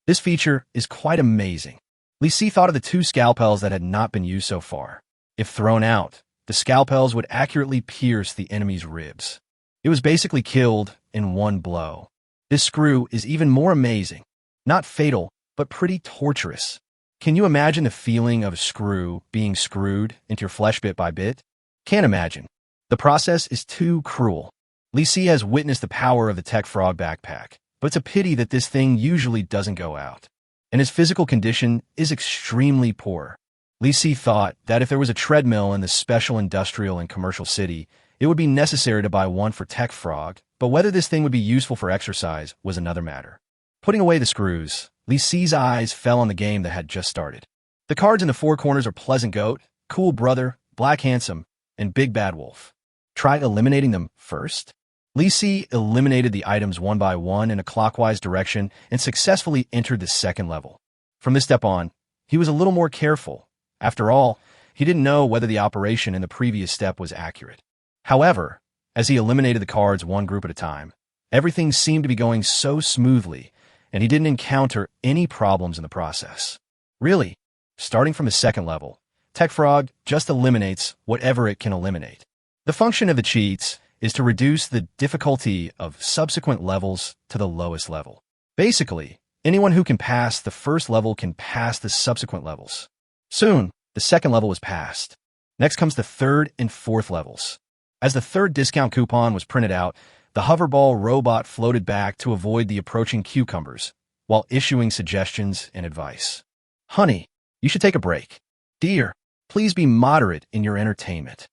This feature is quite amazing. Lee Si thought of the 2 scalpels that had not been used so far. If thrown out, the scalpels would accurately pierce the enemy's ribs. It was basically killed in one blow. This screw is even more amazing. Not fatal, but pretty torturous. Can you imagine the feeling of a screw being screwed into your flesh bit by bit? Can't imagine. The process is too cruel. Lee Si has witnessed the power of the Tech Frog backpack, but it's a pity that this thing usually doesn't go out. And his physical condition is extremely poor. Lee Si thought that if there was a treadmill in the special industrial and commercial city, it would be necessary to buy one for Tech Frog, but whether this thing would be useful for exercise was another matter. Putting away the screws, Lee Si's eyes fell on the game that had just started. The cards in the 4 corners are Pleasant Goat, Cool Brother, Black Handsome, and Big Bad Wolf. Try eliminating them first? Lee Si eliminated the items one by one in a clockwise direction and successfully entered the second level. From this step on, he was a little more careful. After all, he didn't know whether the operation in the previous step was accurate. However, as he eliminated the cards one group at a time, everything seemed to be going so smoothly, and he didn't encounter any problems in the process. Really, starting from the second level, Tech Frog just eliminates whatever it can eliminate. The function of the cheats is to reduce the difficulty of subsequent levels to the lowest level. Basically, anyone who can pass the first level can pass the subsequent levels. Soon, the second level was passed. Next comes the third and fourth levels. As the third discount coupon was printed out, the hoverball robot floated back to avoid the approaching cucumbers, while issuing suggestions and advice. Honey, you should take a break. Dear, please be moderate in your entertainment.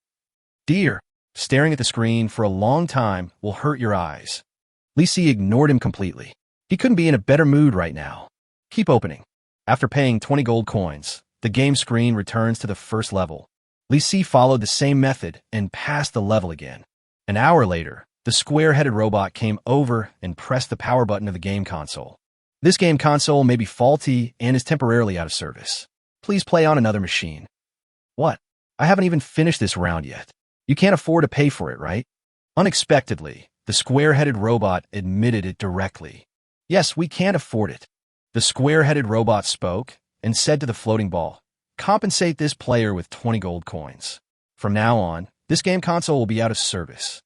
Dear, staring at the screen for a long time will hurt your eyes. Lee Si ignored him completely. He couldn't be in a better mood right now. Keep opening. After paying 20 gold coins, the game screen returns to the first level. Lee Si followed the same method and passed the level again. An hour later, the square-headed robot came over and pressed the power button of the game console. This game console may be faulty and is temporarily out of service. Please play on another machine. What? I haven't even finished this round yet. You can't afford to pay for it, right? Unexpectedly, the square-headed robot admitted it directly. Yes, we can't afford it. The square-headed robot spoke and said to the floating ball, compensate this player with 20 gold coins. From now on, this game console will be out of service.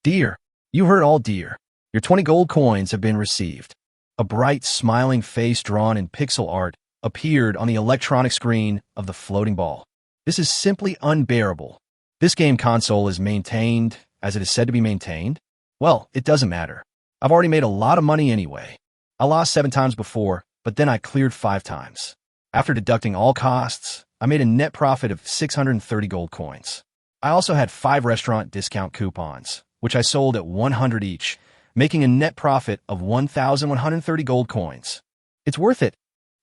Dear, you heard all dear. Your 20 gold coins have been received. A bright, smiling face drawn in pixel art appeared on the electronic screen of the floating ball. This is simply unbearable. This game console is maintained as it is said to be maintained? Well, it doesn't matter. I've already made a lot of money anyway. I lost 7 times before, but then I cleared 5 times. After deducting all costs, I made a net profit of 630 gold coins. I also had 5 restaurant discount coupons, which I sold at 100 each, making a net profit of 1,130 gold coins. It's worth it.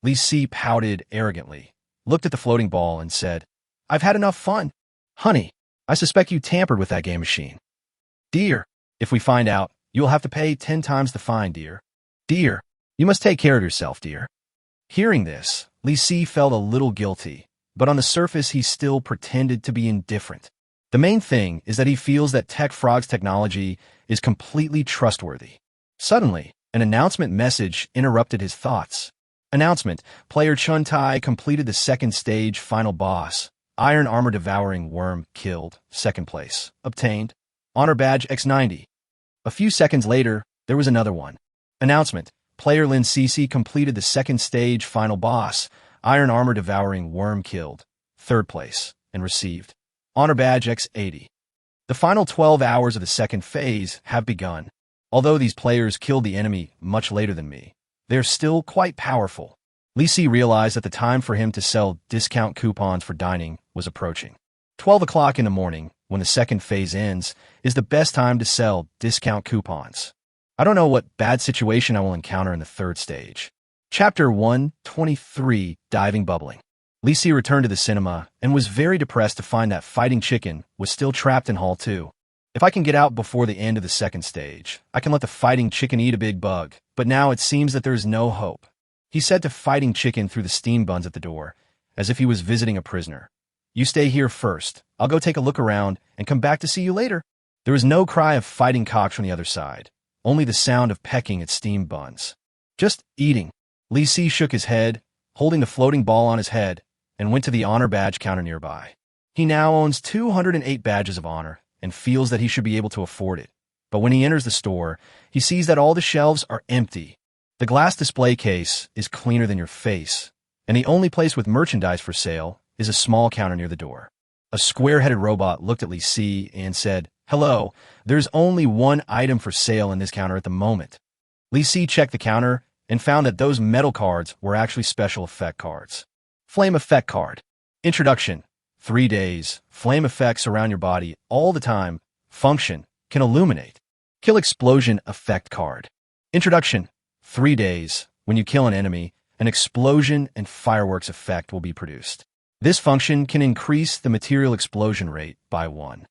Lee Si pouted arrogantly, looked at the floating ball and said, I've had enough fun. Honey, I suspect you tampered with that game machine. Dear, if we find out, you'll have to pay 10 times the fine, dear. Dear, you must take care of yourself, dear. Hearing this, Lee Si felt a little guilty, but on the surface he still pretended to be indifferent. The main thing is that he feels that Tech Frog's technology is completely trustworthy. Suddenly, an announcement message interrupted his thoughts. Announcement: Player Chun Tai completed the second stage final boss. Iron Armor Devouring Worm killed. Second place. Obtained. Honor Badge X90. A few seconds later, there was another one. Announcement: Player Lin Cece completed the second stage final boss. Iron Armor Devouring Worm killed. Third place. And received. Honor Badge X80. The final 12 hours of the second phase have begun. Although these players killed the enemy much later than me, they're still quite powerful. Li Si realized that the time for him to sell discount coupons for dining was approaching. 12 o'clock in the morning, when the second phase ends, is the best time to sell discount coupons. I don't know what bad situation I will encounter in the third stage. Chapter 123, Diving Bubbling. Li Si returned to the cinema and was very depressed to find that Fighting Chicken was still trapped in Hall 2. If I can get out before the end of the second stage, I can let the Fighting Chicken eat a big bug, but now it seems that there is no hope. He said to Fighting Chicken through the steam buns at the door, as if he was visiting a prisoner. You stay here first. I'll go take a look around and come back to see you later. There was no cry of fighting cocks from the other side, only the sound of pecking at steam buns. Just eating. Li Si shook his head, holding the floating ball on his head, and went to the honor badge counter nearby. He now owns 208 badges of honor and feels that he should be able to afford it. But when he enters the store, he sees that all the shelves are empty. The glass display case is cleaner than your face, and the only place with merchandise for sale is a small counter near the door. A square-headed robot looked at Li Si and said, "Hello, there's only one item for sale in this counter at the moment." Li Si checked the counter and found that those metal cards were actually special effect cards. Flame Effect Card. Introduction. 3 days. Flame effects around your body all the time. Function. Can illuminate. Kill Explosion Effect Card. Introduction. 3 days. When you kill an enemy, an explosion and fireworks effect will be produced. This function can increase the material explosion rate by 1.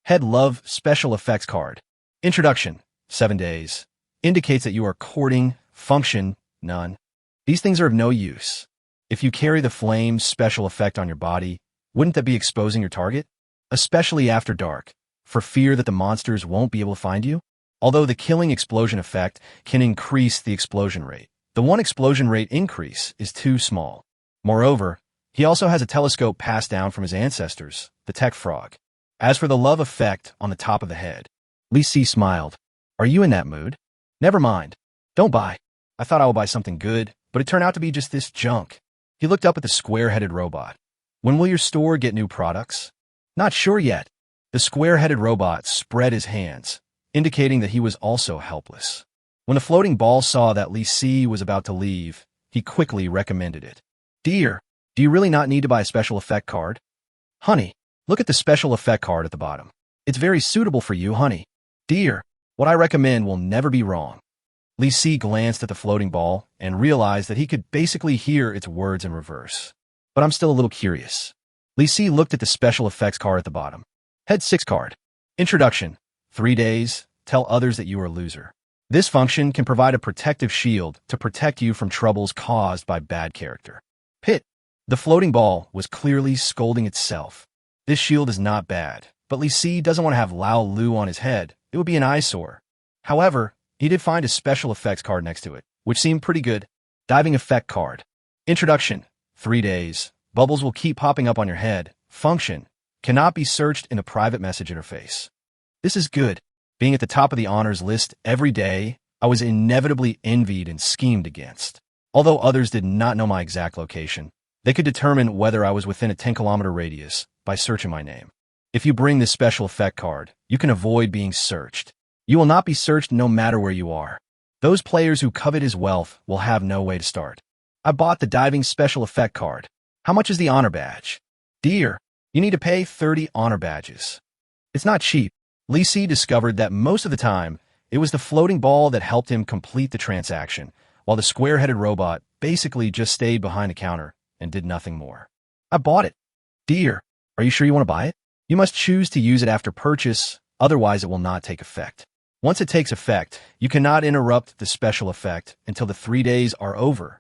Head Love Special Effects Card. Introduction. 7 days. Indicates that you are courting. Function. None. These things are of no use. If you carry the flame special effect on your body, wouldn't that be exposing your target? Especially after dark, for fear that the monsters won't be able to find you? Although the killing explosion effect can increase the explosion rate, the 1 explosion rate increase is too small. Moreover, he also has a telescope passed down from his ancestors, the Tech Frog. As for the love effect on the top of the head, Li Si smiled. Are you in that mood? Never mind. Don't buy. I thought I would buy something good, but it turned out to be just this junk. He looked up at the square-headed robot. When will your store get new products? Not sure yet. The square-headed robot spread his hands, indicating that he was also helpless. When the floating ball saw that Li Si was about to leave, he quickly recommended it. Dear, do you really not need to buy a special effect card? Honey, look at the special effect card at the bottom. It's very suitable for you, honey. Dear, what I recommend will never be wrong. Li Si glanced at the floating ball and realized that he could basically hear its words in reverse. But I'm still a little curious. Li Si looked at the special effects card at the bottom. Head 6 card. Introduction. 3 days. Tell others that you are a loser. This function can provide a protective shield to protect you from troubles caused by bad character. Pit. The floating ball was clearly scolding itself. This shield is not bad, but Li Si doesn't want to have Lao Lu on his head. It would be an eyesore. However, he did find a special effects card next to it, which seemed pretty good. Diving Effect Card. Introduction. 3 days. Bubbles will keep popping up on your head. Function. Cannot be searched in a private message interface. This is good. Being at the top of the honors list every day, I was inevitably envied and schemed against. Although others did not know my exact location, they could determine whether I was within a 10-kilometer radius by searching my name. If you bring this special effect card, you can avoid being searched. You will not be searched no matter where you are. Those players who covet his wealth will have no way to start. I bought the diving special effect card. How much is the honor badge? Dear, you need to pay 30 honor badges. It's not cheap. Li Si discovered that most of the time, it was the floating ball that helped him complete the transaction, while the square-headed robot basically just stayed behind the counter and did nothing more. I bought it. Dear, are you sure you want to buy it? You must choose to use it after purchase, otherwise it will not take effect. Once it takes effect, you cannot interrupt the special effect until the 3 days are over.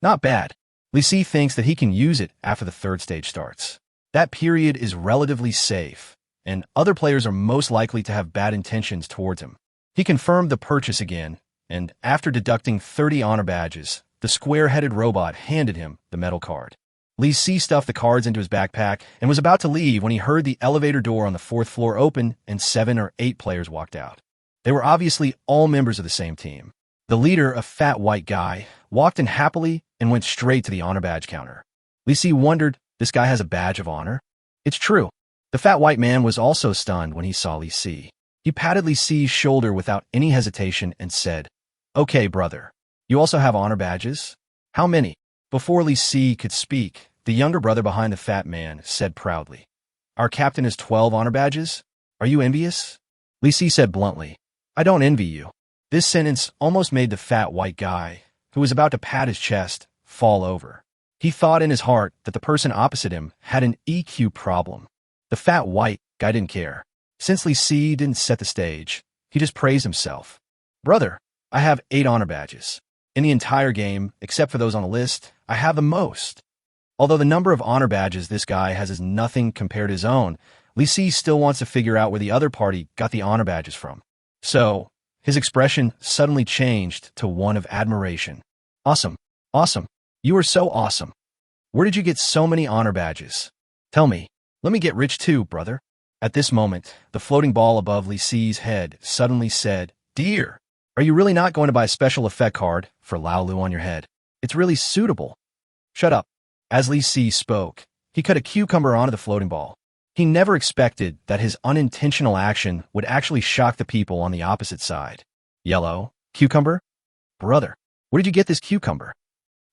Not bad. Li Si thinks that he can use it after the third stage starts. That period is relatively safe, and other players are most likely to have bad intentions towards him. He confirmed the purchase again, and after deducting 30 honor badges, the square-headed robot handed him the metal card. Li Si stuffed the cards into his backpack and was about to leave when he heard the elevator door on the fourth floor open and 7 or 8 players walked out. They were obviously all members of the same team. The leader, a fat white guy, walked in happily and went straight to the honor badge counter. Li Si wondered, this guy has a badge of honor? It's true. The fat white man was also stunned when he saw Li Si. He patted Li Si's shoulder without any hesitation and said, "Okay, brother. You also have honor badges? How many?" Before Li Si could speak, the younger brother behind the fat man said proudly, "Our captain has 12 honor badges? Are you envious?" Li Si said bluntly, "I don't envy you." This sentence almost made the fat white guy, who was about to pat his chest, fall over. He thought in his heart that the person opposite him had an EQ problem. The fat white guy didn't care. Since Li Si didn't set the stage, he just praised himself. "Brother, I have 8 honor badges. In the entire game, except for those on the list, I have the most." Although the number of honor badges this guy has is nothing compared to his own, Li Si still wants to figure out where the other party got the honor badges from. So, his expression suddenly changed to one of admiration. "Awesome. Awesome. You are so awesome. Where did you get so many honor badges? Tell me. Let me get rich too, brother." At this moment, the floating ball above Li Si's head suddenly said, "Dear, are you really not going to buy a special effect card for Lao Lu on your head? It's really suitable." "Shut up." As Li Si spoke, he cut a cucumber onto the floating ball. He never expected that his unintentional action would actually shock the people on the opposite side. "Yellow? Cucumber? Brother, where did you get this cucumber?"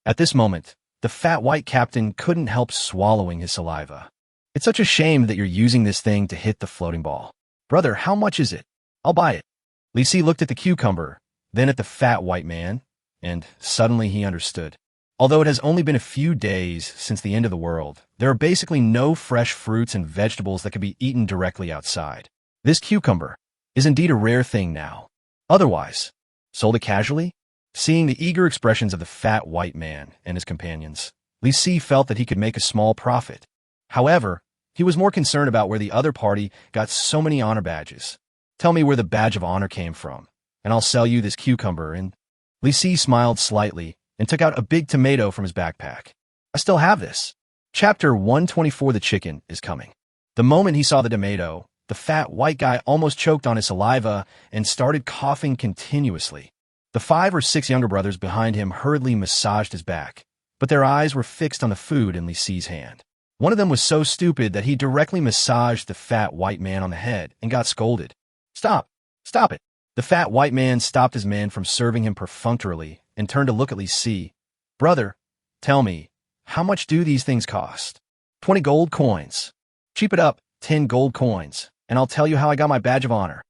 At this moment, the fat white captain couldn't help swallowing his saliva. "It's such a shame that you're using this thing to hit the floating ball. Brother, how much is it? I'll buy it." Li Si looked at the cucumber, then at the fat white man, and suddenly he understood. Although it has only been a few days since the end of the world, there are basically no fresh fruits and vegetables that can be eaten directly outside. This cucumber is indeed a rare thing now. Otherwise, sold it casually? Seeing the eager expressions of the fat white man and his companions, Li Si felt that he could make a small profit. However, he was more concerned about where the other party got so many honor badges. "Tell me where the badge of honor came from, and I'll sell you this cucumber." And Li Si smiled slightly and took out a big tomato from his backpack. "I still have this." Chapter 124, The Chicken, is coming. The moment he saw the tomato, the fat white guy almost choked on his saliva and started coughing continuously. The 5 or 6 younger brothers behind him hurriedly massaged his back, but their eyes were fixed on the food in Li Si's hand. One of them was so stupid that he directly massaged the fat white man on the head and got scolded. "Stop! Stop it!" The fat white man stopped his men from serving him perfunctorily and turned to look at Li Si. "Brother, tell me, how much do these things cost?" 20 gold coins. "Cheap it up, 10 gold coins, and I'll tell you how I got my badge of honor."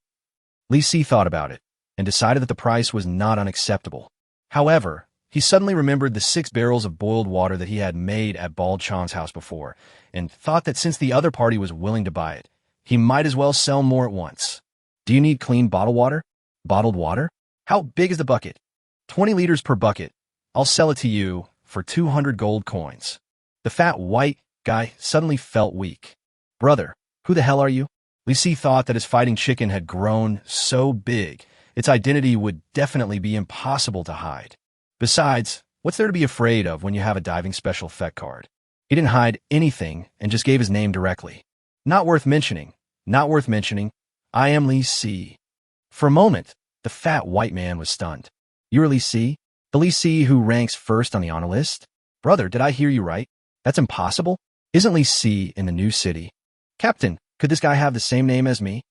Li Si thought about it and decided that the price was not unacceptable. However, he suddenly remembered the 6 barrels of boiled water that he had made at Bald Chan's house before, and thought that since the other party was willing to buy it, he might as well sell more at once. "Do you need clean bottled water?" "Bottled water? How big is the bucket?" 20 liters per bucket. "I'll sell it to you for 200 gold coins." The fat white guy suddenly felt weak. "Brother, who the hell are you?" Li Si thought that his fighting chicken had grown so big, its identity would definitely be impossible to hide. Besides, what's there to be afraid of when you have a diving special effect card? He didn't hide anything and just gave his name directly. "Not worth mentioning. Not worth mentioning. I am Li Si." For a moment, the fat white man was stunned. "You're Li Si? The Li Si who ranks first on the honor list? Brother, did I hear you right? That's impossible. Isn't Li Si in the new city?" "Captain, could this guy have the same name as me?"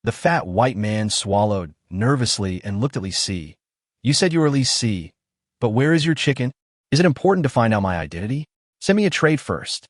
The fat white man swallowed nervously and looked at Li Si. "You said you were Li Si. But where is your chicken? Is it important to find out my identity? Send me a trade first."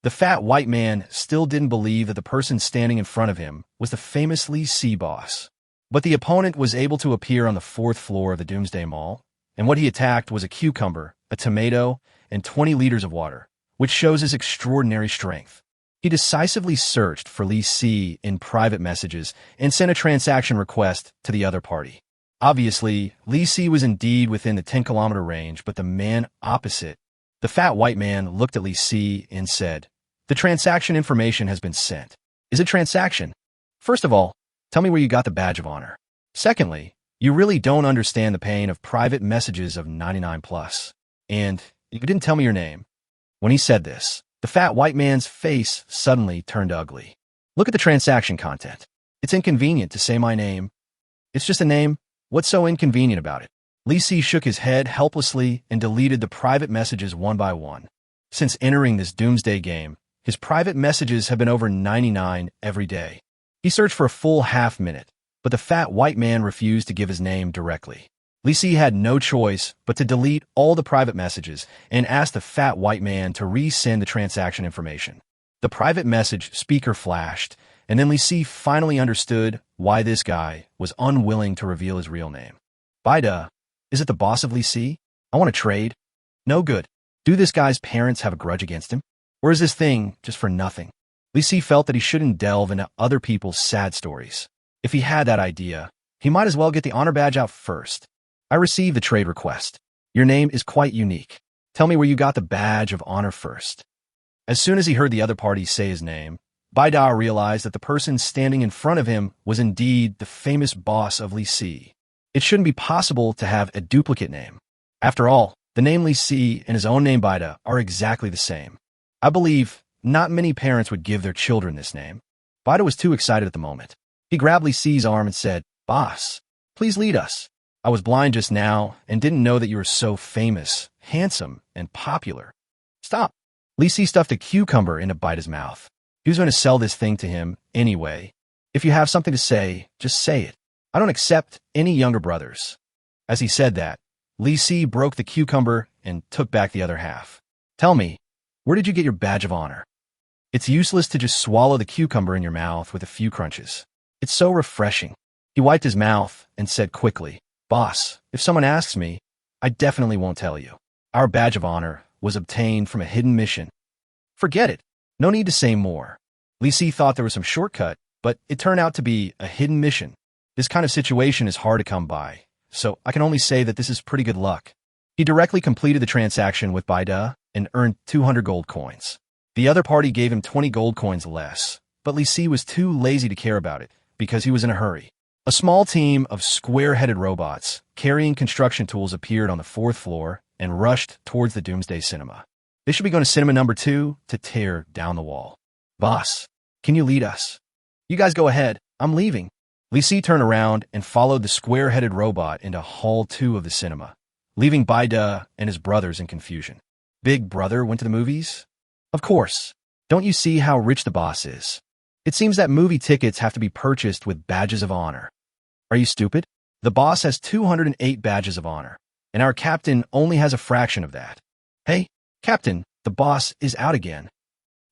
The fat white man still didn't believe that the person standing in front of him was the famous Li Si boss. But the opponent was able to appear on the 4th floor of the Doomsday Mall, and what he attacked was a cucumber, a tomato, and 20 liters of water, which shows his extraordinary strength. He decisively searched for Li Si in private messages and sent a transaction request to the other party. Obviously, Li Si was indeed within the 10-kilometer range, but the man opposite, the fat white man, looked at Li Si and said, "The transaction information has been sent." "Is it transaction? First of all, tell me where you got the badge of honor. Secondly, You really don't understand the pain of private messages of 99 plus. And you didn't tell me your name. When he said this, the fat white man's face suddenly turned ugly. Look at the transaction content. It's inconvenient to say my name. It's just a name. What's so inconvenient about it? Lee Si shook his head helplessly and deleted the private messages one by one. Since entering this doomsday game, his private messages have been over 99 every day. He searched for a full half-minute, but the fat white man refused to give his name directly. Lee Si had no choice but to delete all the private messages and ask the fat white man to resend the transaction information. The private message speaker flashed, and then Lee Si finally understood why this guy was unwilling to reveal his real name. Baida, is it the boss of Lee Si? I want to trade. No good. Do this guy's parents have a grudge against him? Or is this thing just for nothing? Lee Si felt that he shouldn't delve into other people's sad stories. If he had that idea, he might as well get the honor badge out first. I received the trade request. Your name is quite unique. Tell me where you got the badge of honor first. As soon as he heard the other party say his name, Baida realized that the person standing in front of him was indeed the famous boss of Lee Si. It shouldn't be possible to have a duplicate name. After all, the name Lee Si and his own name Baida are exactly the same. I believe not many parents would give their children this name. Baida was too excited at the moment. He grabbed Lee Si's arm and said, "Boss, please lead us. I was blind just now and didn't know that you were so famous, handsome, and popular." Stop. Lee Si stuffed a cucumber into Baida's mouth. He was going to sell this thing to him anyway. If you have something to say, just say it. I don't accept any younger brothers. As he said that, Lee Si broke the cucumber and took back the other half. Tell me, where did you get your badge of honor? It's useless to just swallow the cucumber in your mouth with a few crunches. It's so refreshing. He wiped his mouth and said quickly, "Boss, if someone asks me, I definitely won't tell you. Our badge of honor was obtained from a hidden mission." Forget it. No need to say more. Lee Si thought there was some shortcut, but it turned out to be a hidden mission. This kind of situation is hard to come by, so I can only say that this is pretty good luck. He directly completed the transaction with Baida and earned 200 gold coins. The other party gave him 20 gold coins less, but Lee Si was too lazy to care about it because he was in a hurry. A small team of square-headed robots carrying construction tools appeared on the 4th floor and rushed towards the Doomsday Cinema. They should be going to Cinema number 2 to tear down the wall. "Boss, can you lead us?" "You guys go ahead. I'm leaving." Lee Si turned around and followed the square-headed robot into Hall 2 of the cinema, leaving Baida and his brothers in confusion. Big brother went to the movies? Of course. Don't you see how rich the boss is? It seems that movie tickets have to be purchased with badges of honor. Are you stupid? The boss has 208 badges of honor, and our captain only has a fraction of that. Hey, Captain, the boss is out again.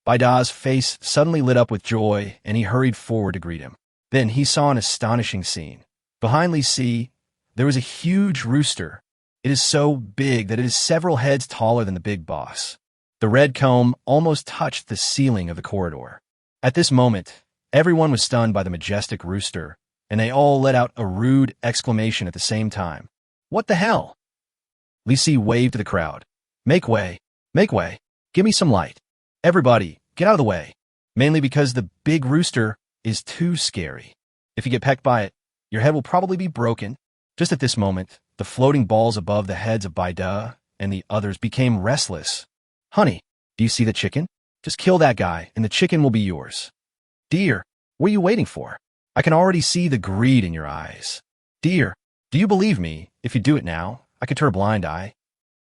Baida's face suddenly lit up with joy, and he hurried forward to greet him. Then he saw an astonishing scene. Behind Lee Si, there was a huge rooster. It is so big that it is several heads taller than the big boss. The red comb almost touched the ceiling of the corridor. At this moment, everyone was stunned by the majestic rooster, and they all let out a rude exclamation at the same time. "What the hell?" Lee Si waved to the crowd. Make way. Make way. Give me some light. Everybody, get out of the way." Mainly because the big rooster is too scary. If you get pecked by it, your head will probably be broken. Just at this moment, the floating balls above the heads of Baida and the others became restless. "Honey, do you see the chicken? Just kill that guy, and the chicken will be yours." "Dear, what are you waiting for? I can already see the greed in your eyes." "Dear, do you believe me? If you do it now, I could turn a blind eye."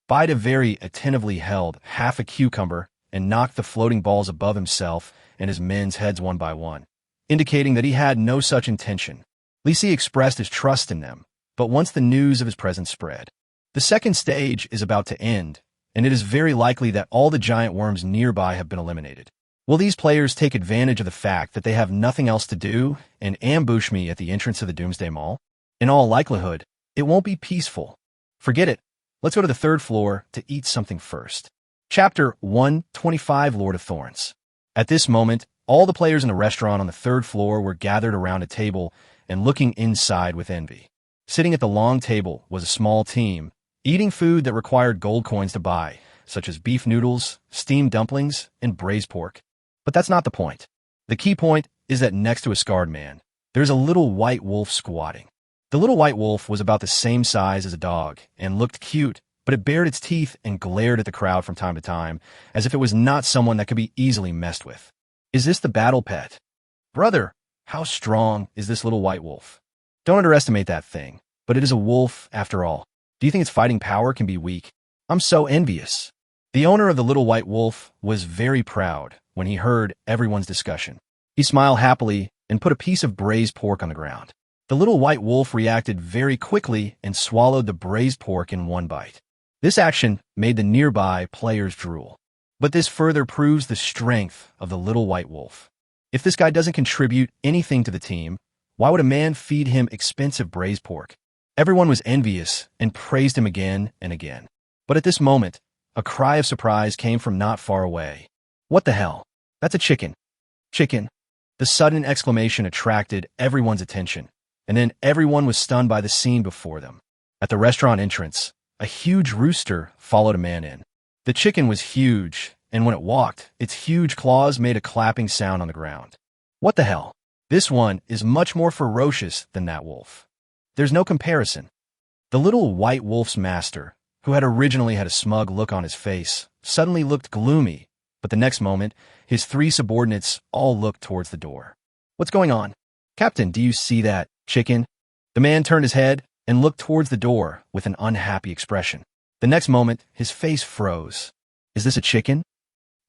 Baida very attentively held half a cucumber and knocked the floating balls above himself and his men's heads one by one, indicating that he had no such intention. Lee Si expressed his trust in them, but once the news of his presence spread, the second stage is about to end, and it is very likely that all the giant worms nearby have been eliminated. Will these players take advantage of the fact that they have nothing else to do and ambush me at the entrance of the Doomsday Mall? In all likelihood, it won't be peaceful. Forget it. Let's go to the 3rd floor to eat something first. Chapter 125, Lord of Thorns. At this moment, all the players in the restaurant on the 3rd floor were gathered around a table and looking inside with envy. Sitting at the long table was a small team, eating food that required gold coins to buy, such as beef noodles, steamed dumplings, and braised pork. But that's not the point. The key point is that next to a scarred man, there's a little white wolf squatting. The little white wolf was about the same size as a dog and looked cute, but it bared its teeth and glared at the crowd from time to time, as if it was not someone that could be easily messed with. Is this the battle pet? Brother, how strong is this little white wolf? Don't underestimate that thing, but it is a wolf after all. Do you think its fighting power can be weak? I'm so envious. The owner of the little white wolf was very proud when he heard everyone's discussion. He smiled happily and put a piece of braised pork on the ground. The little white wolf reacted very quickly and swallowed the braised pork in one bite. This action made the nearby players drool. But this further proves the strength of the little white wolf. If this guy doesn't contribute anything to the team, why would a man feed him expensive braised pork? Everyone was envious and praised him again and again. But at this moment, a cry of surprise came from not far away. What the hell? That's a chicken. Chicken. The sudden exclamation attracted everyone's attention, and then everyone was stunned by the scene before them. At the restaurant entrance, a huge rooster followed a man in. The chicken was huge, and when it walked, its huge claws made a clapping sound on the ground. What the hell? This one is much more ferocious than that wolf. There's no comparison. The little white wolf's master, who had originally had a smug look on his face, suddenly looked gloomy, but the next moment, his three subordinates all looked towards the door. What's going on? Captain, do you see that chicken? The man turned his head and looked towards the door with an unhappy expression. The next moment, his face froze. Is this a chicken?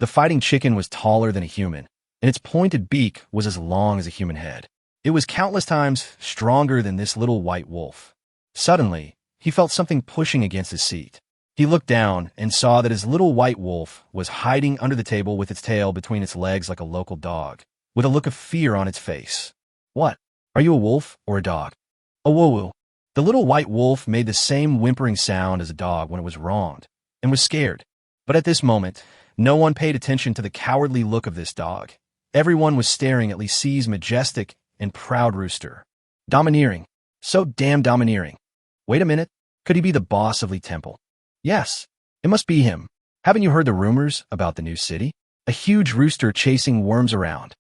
The fighting chicken was taller than a human, and its pointed beak was as long as a human head. It was countless times stronger than this little white wolf. Suddenly, he felt something pushing against his seat. He looked down and saw that his little white wolf was hiding under the table with its tail between its legs like a local dog, with a look of fear on its face. What? Are you a wolf or a dog? A woo-woo. The little white wolf made the same whimpering sound as a dog when it was wronged, and was scared. But at this moment, no one paid attention to the cowardly look of this dog. Everyone was staring at Li Si's majestic and proud rooster. Domineering. So damn domineering. Wait a minute. Could he be the boss of Li Temple? Yes, it must be him. Haven't you heard the rumors about the new city? A huge rooster chasing worms around.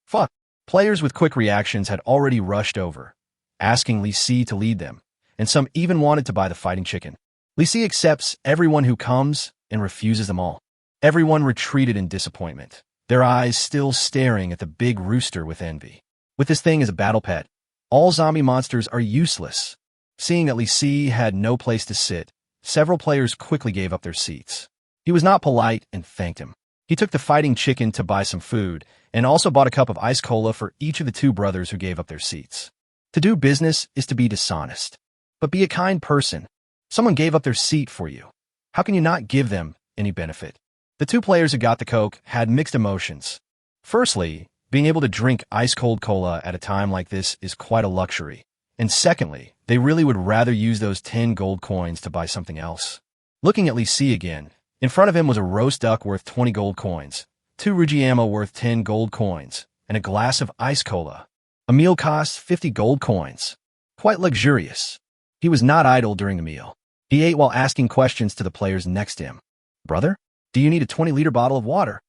Fuck. Players with quick reactions had already rushed over, asking Li Si to lead them, and some even wanted to buy the fighting chicken. Li Si accepts everyone who comes and refuses them all. Everyone retreated in disappointment, their eyes still staring at the big rooster with envy. With this thing as a battle pet, all zombie monsters are useless. Seeing that Li Si had no place to sit, several players quickly gave up their seats. He was not polite and thanked him. He took the fighting chicken to buy some food and also bought a cup of ice cola for each of the two brothers who gave up their seats. To do business is to be dishonest. But be a kind person. Someone gave up their seat for you. How can you not give them any benefit? The two players who got the Coke had mixed emotions. Firstly, being able to drink ice-cold cola at a time like this is quite a luxury. And secondly, they really would rather use those 10 gold coins to buy something else. Looking at Li Si again, in front of him was a roast duck worth 20 gold coins, 2 Ruggiamo worth 10 gold coins, and a glass of ice cola. A meal cost 50 gold coins. Quite luxurious. He was not idle during the meal. He ate while asking questions to the players next to him. Brother, do you need a 20-liter bottle of water?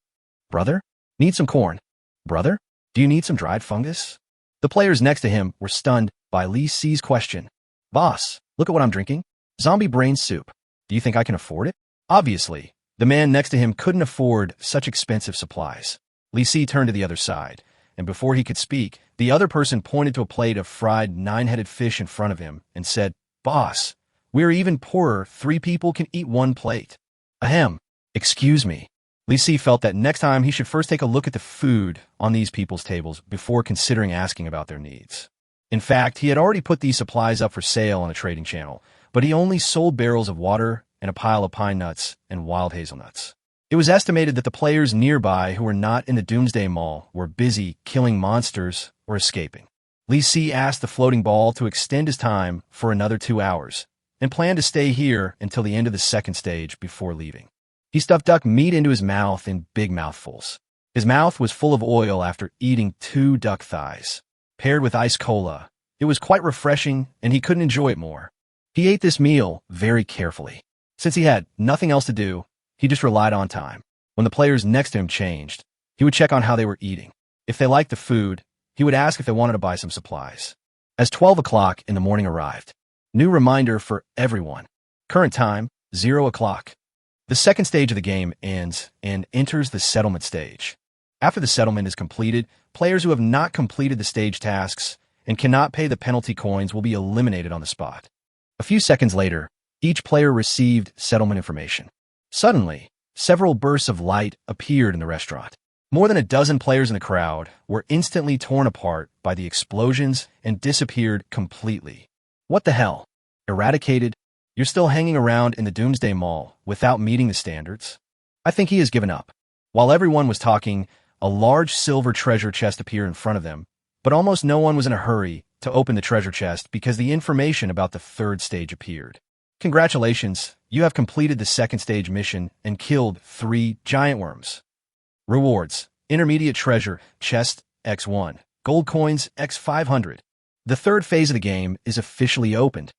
Brother, need some corn? Brother, do you need some dried fungus? The players next to him were stunned by Li Si's question. Boss, look at what I'm drinking. Zombie brain soup. Do you think I can afford it? Obviously, the man next to him couldn't afford such expensive supplies. Li Si turned to the other side, and before he could speak, the other person pointed to a plate of fried 9-headed fish in front of him and said, Boss, we're even poorer. 3 people can eat 1 plate. Ahem. Excuse me. Li Si felt that next time he should first take a look at the food on these people's tables before considering asking about their needs. In fact, he had already put these supplies up for sale on a trading channel, but he only sold barrels of water and a pile of pine nuts and wild hazelnuts. It was estimated that the players nearby who were not in the Doomsday Mall were busy killing monsters or escaping. Li Si asked the floating ball to extend his time for another 2 hours and planned to stay here until the end of the second stage before leaving. He stuffed duck meat into his mouth in big mouthfuls. His mouth was full of oil after eating 2 duck thighs. Paired with ice cola, it was quite refreshing and he couldn't enjoy it more. He ate this meal very carefully. Since he had nothing else to do, he just relied on time. When the players next to him changed, he would check on how they were eating. If they liked the food, he would ask if they wanted to buy some supplies. As 12 o'clock in the morning arrived, new reminder for everyone. Current time, 0 o'clock. The second stage of the game ends and enters the settlement stage. After the settlement is completed, players who have not completed the stage tasks and cannot pay the penalty coins will be eliminated on the spot. A few seconds later, each player received settlement information. Suddenly, several bursts of light appeared in the restaurant. More than a dozen players in the crowd were instantly torn apart by the explosions and disappeared completely. What the hell? Eradicated? You're still hanging around in the Doomsday Mall without meeting the standards? I think he has given up. While everyone was talking, a large silver treasure chest appeared in front of them, but almost no one was in a hurry to open the treasure chest because the information about the third stage appeared. Congratulations, you have completed the second stage mission and killed 3 giant worms. Rewards: Intermediate Treasure Chest X1, Gold Coins X500. The third phase of the game is officially opened.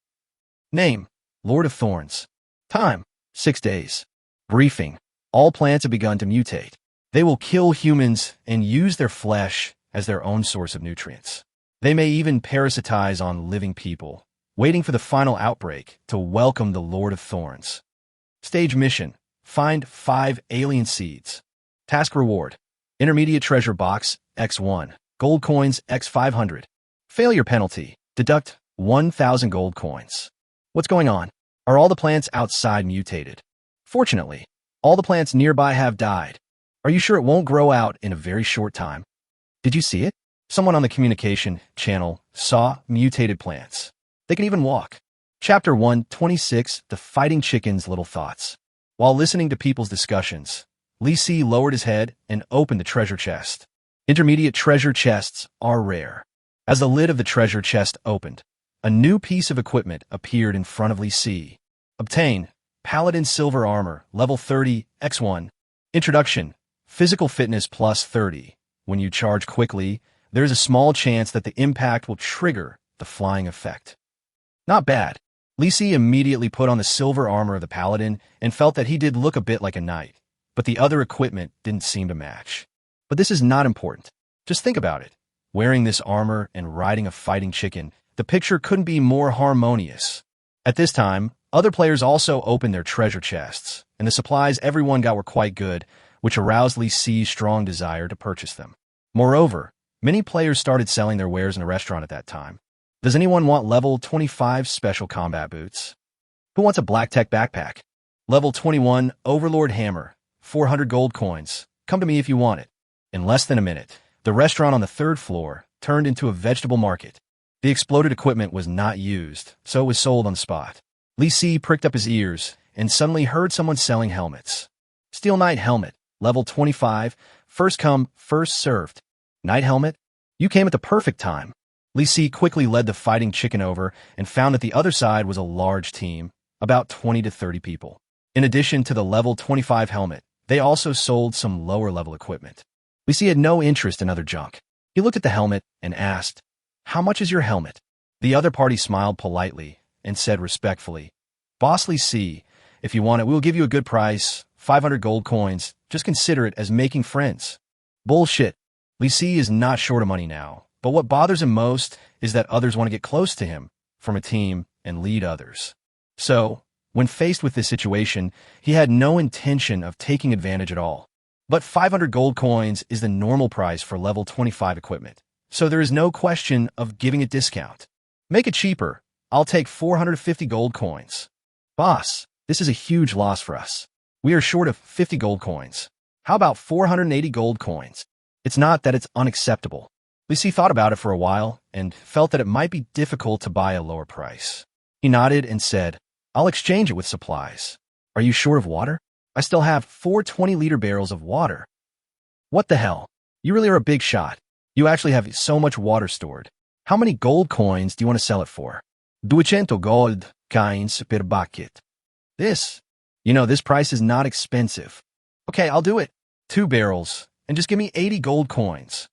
Name: Lord of Thorns. Time: 6 days. Briefing: all plants have begun to mutate. They will kill humans and use their flesh as their own source of nutrients. They may even parasitize on living people, waiting for the final outbreak to welcome the Lord of Thorns. Stage Mission: find 5 alien seeds. Task Reward: Intermediate Treasure Box X1, Gold Coins X500. Failure Penalty: deduct 1,000 gold coins. What's going on? Are all the plants outside mutated? Fortunately, all the plants nearby have died. Are you sure it won't grow out in a very short time? Did you see it? Someone on the communication channel saw mutated plants. They can even walk. Chapter 126, The Fighting Chicken's Little Thoughts. While listening to people's discussions, Li Si lowered his head and opened the treasure chest. Intermediate treasure chests are rare. As the lid of the treasure chest opened, a new piece of equipment appeared in front of Li Si. Obtain Paladin Silver Armor, Level 30, X1. Introduction: Physical Fitness plus 30. When you charge quickly, there is a small chance that the impact will trigger the flying effect. Not bad. Li Si immediately put on the silver armor of the Paladin and felt that he did look a bit like a knight, but the other equipment didn't seem to match. But this is not important. Just think about it. Wearing this armor and riding a fighting chicken, the picture couldn't be more harmonious. At this time, other players also opened their treasure chests, and the supplies everyone got were quite good, which aroused Li Si's strong desire to purchase them. Moreover, many players started selling their wares in a restaurant at that time. Does anyone want level 25 special combat boots? Who wants a black tech backpack? Level 21 Overlord Hammer, 400 gold coins. Come to me if you want it. In less than a minute, the restaurant on the 3rd floor turned into a vegetable market. The exploded equipment was not used, so it was sold on the spot. Li Si pricked up his ears and suddenly heard someone selling helmets. Steel Knight Helmet, level 25, first come, first served. Knight Helmet? You came at the perfect time. Li Si quickly led the fighting chicken over and found that the other side was a large team, about 20 to 30 people. In addition to the level 25 helmet, they also sold some lower-level equipment. Li Si had no interest in other junk. He looked at the helmet and asked, "How much is your helmet?" The other party smiled politely and said respectfully, "Boss Li Si, if you want it, we'll give you a good price, 500 gold coins. Just consider it as making friends." Bullshit. Li Si is not short of money now, but what bothers him most is that others want to get close to him, form a team, and lead others. So, when faced with this situation, he had no intention of taking advantage at all. But 500 gold coins is the normal price for level 25 equipment, so there is no question of giving a discount. Make it cheaper. I'll take 450 gold coins. Boss, this is a huge loss for us. We are short of 50 gold coins. How about 480 gold coins? It's not that it's unacceptable. Li Si thought about it for a while and felt that it might be difficult to buy a lower price. He nodded and said, "I'll exchange it with supplies. Are you short of water? I still have 4 20-liter barrels of water." What the hell? You really are a big shot. You actually have so much water stored. How many gold coins do you want to sell it for? 200 gold coins per bucket. This price is not expensive. Okay, I'll do it. 2 barrels, and just give me 80 gold coins.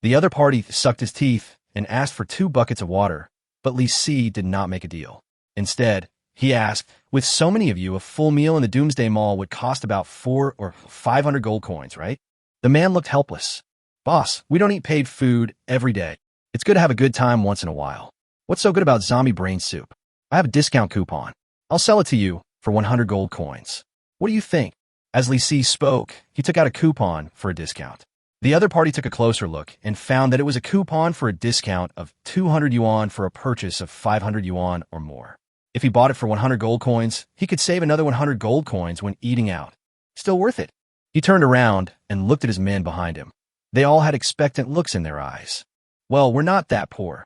The other party sucked his teeth and asked for 2 buckets of water, but Li Si did not make a deal. Instead, he asked, "With so many of you, a full meal in the Doomsday Mall would cost about 400 or 500 gold coins, right?" The man looked helpless. "Boss, we don't eat paid food every day. It's good to have a good time once in a while." What's so good about zombie brain soup? I have a discount coupon. I'll sell it to you for 100 gold coins. What do you think? As Li Si spoke, he took out a coupon for a discount. The other party took a closer look and found that it was a coupon for a discount of 200 yuan for a purchase of 500 yuan or more. If he bought it for 100 gold coins, he could save another 100 gold coins when eating out. Still worth it. He turned around and looked at his men behind him. They all had expectant looks in their eyes. Well, we're not that poor.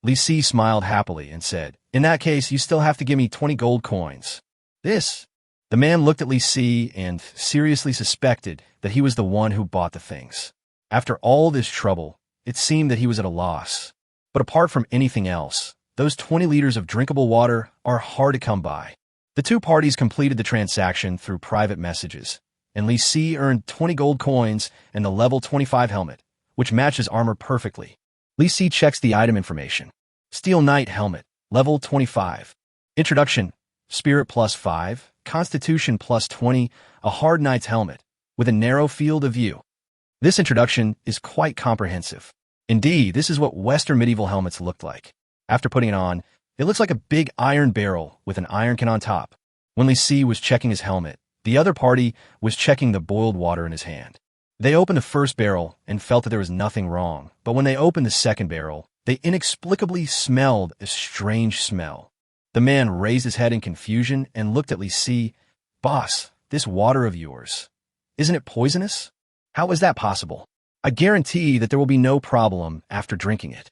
Li Si smiled happily and said, in that case, you still have to give me 20 gold coins. This? The man looked at Li Si and seriously suspected that he was the one who bought the things. After all this trouble, it seemed that he was at a loss. But apart from anything else, those 20 liters of drinkable water are hard to come by. The two parties completed the transaction through private messages, and Li Si earned 20 gold coins and the level 25 helmet, which matches armor perfectly. Li Si checks the item information. Steel Knight Helmet, level 25. Introduction, Spirit +5, Constitution +20, a Hard Knight's Helmet, with a narrow field of view. This introduction is quite comprehensive. Indeed, this is what Western medieval helmets looked like. After putting it on, it looks like a big iron barrel with an iron can on top. When Li Si was checking his helmet, the other party was checking the boiled water in his hand. They opened the first barrel and felt that there was nothing wrong, but when they opened the second barrel, they inexplicably smelled a strange smell. The man raised his head in confusion and looked at Li Si. Boss, this water of yours, isn't it poisonous? How is that possible? I guarantee that there will be no problem after drinking it.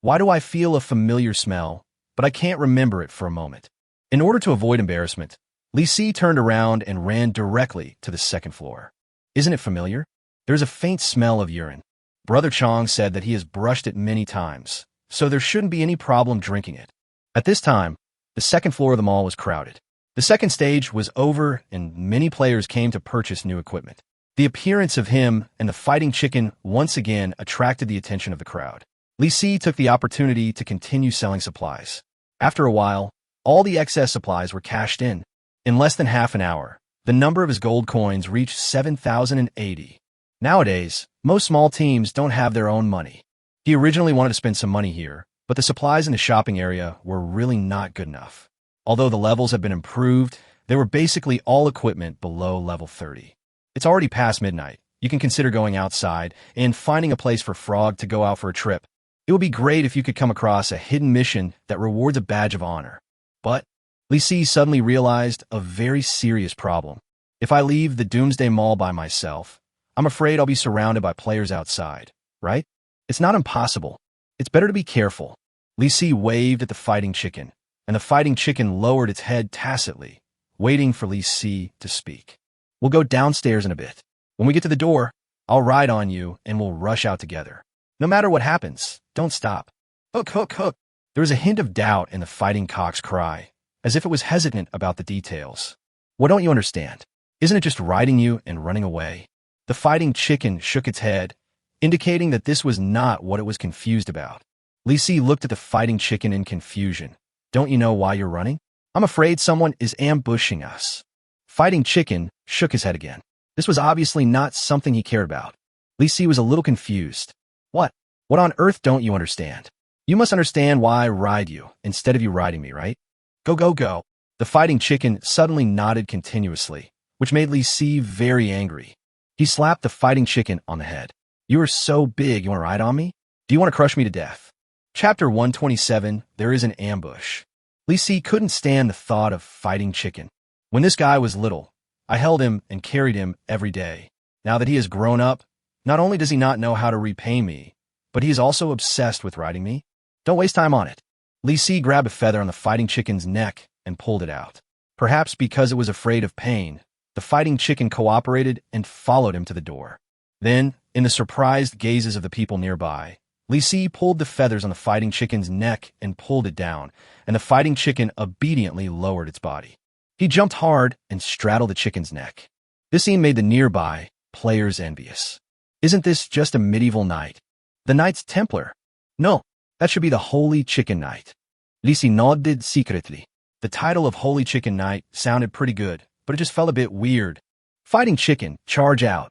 Why do I feel a familiar smell, but I can't remember it for a moment? In order to avoid embarrassment, Li Si turned around and ran directly to the second floor. Isn't it familiar? There's a faint smell of urine. Brother Chong said that he has brushed it many times, so there shouldn't be any problem drinking it. At this time, the second floor of the mall was crowded. The second stage was over and many players came to purchase new equipment. The appearance of him and the fighting chicken once again attracted the attention of the crowd. Li Si took the opportunity to continue selling supplies. After a while, all the excess supplies were cashed in. In less than half an hour, the number of his gold coins reached 7,080. Nowadays, most small teams don't have their own money. He originally wanted to spend some money here, but the supplies in the shopping area were really not good enough. Although the levels have been improved, they were basically all equipment below level 30. It's already past midnight. You can consider going outside and finding a place for Frog to go out for a trip. It would be great if you could come across a hidden mission that rewards a badge of honor. But Li Si suddenly realized a very serious problem. If I leave the Doomsday Mall by myself, I'm afraid I'll be surrounded by players outside, right? It's not impossible. It's better to be careful. Li Si waved at the fighting chicken, and the fighting chicken lowered its head tacitly, waiting for Li Si to speak. We'll go downstairs in a bit. When we get to the door, I'll ride on you and we'll rush out together. No matter what happens, don't stop. Hook, hook, hook. There was a hint of doubt in the fighting cock's cry, as if it was hesitant about the details. What don't you understand? Isn't it just riding you and running away? The fighting chicken shook its head, indicating that this was not what it was confused about. Li Si looked at the fighting chicken in confusion. Don't you know why you're running? I'm afraid someone is ambushing us. Fighting chicken shook his head again. This was obviously not something he cared about. Li Si was a little confused. What? What on earth don't you understand? You must understand why I ride you, instead of you riding me, right? Go, go, go. The fighting chicken suddenly nodded continuously, which made Li Si very angry. He slapped the fighting chicken on the head. You are so big, you want to ride on me? Do you want to crush me to death? Chapter 127, There is an Ambush. Li Si couldn't stand the thought of fighting chicken. When this guy was little, I held him and carried him every day. Now that he has grown up, not only does he not know how to repay me, but he is also obsessed with riding me. Don't waste time on it. Li Si grabbed a feather on the fighting chicken's neck and pulled it out. Perhaps because it was afraid of pain, the fighting chicken cooperated and followed him to the door. Then, in the surprised gazes of the people nearby, Li Si pulled the feathers on the fighting chicken's neck and pulled it down, and the fighting chicken obediently lowered its body. He jumped hard and straddled the chicken's neck. This scene made the nearby players envious. Isn't this just a medieval knight? The Knights Templar? No, that should be the Holy Chicken Knight. Li Si nodded secretly. The title of Holy Chicken Knight sounded pretty good, but it just felt a bit weird. Fighting chicken, charge out.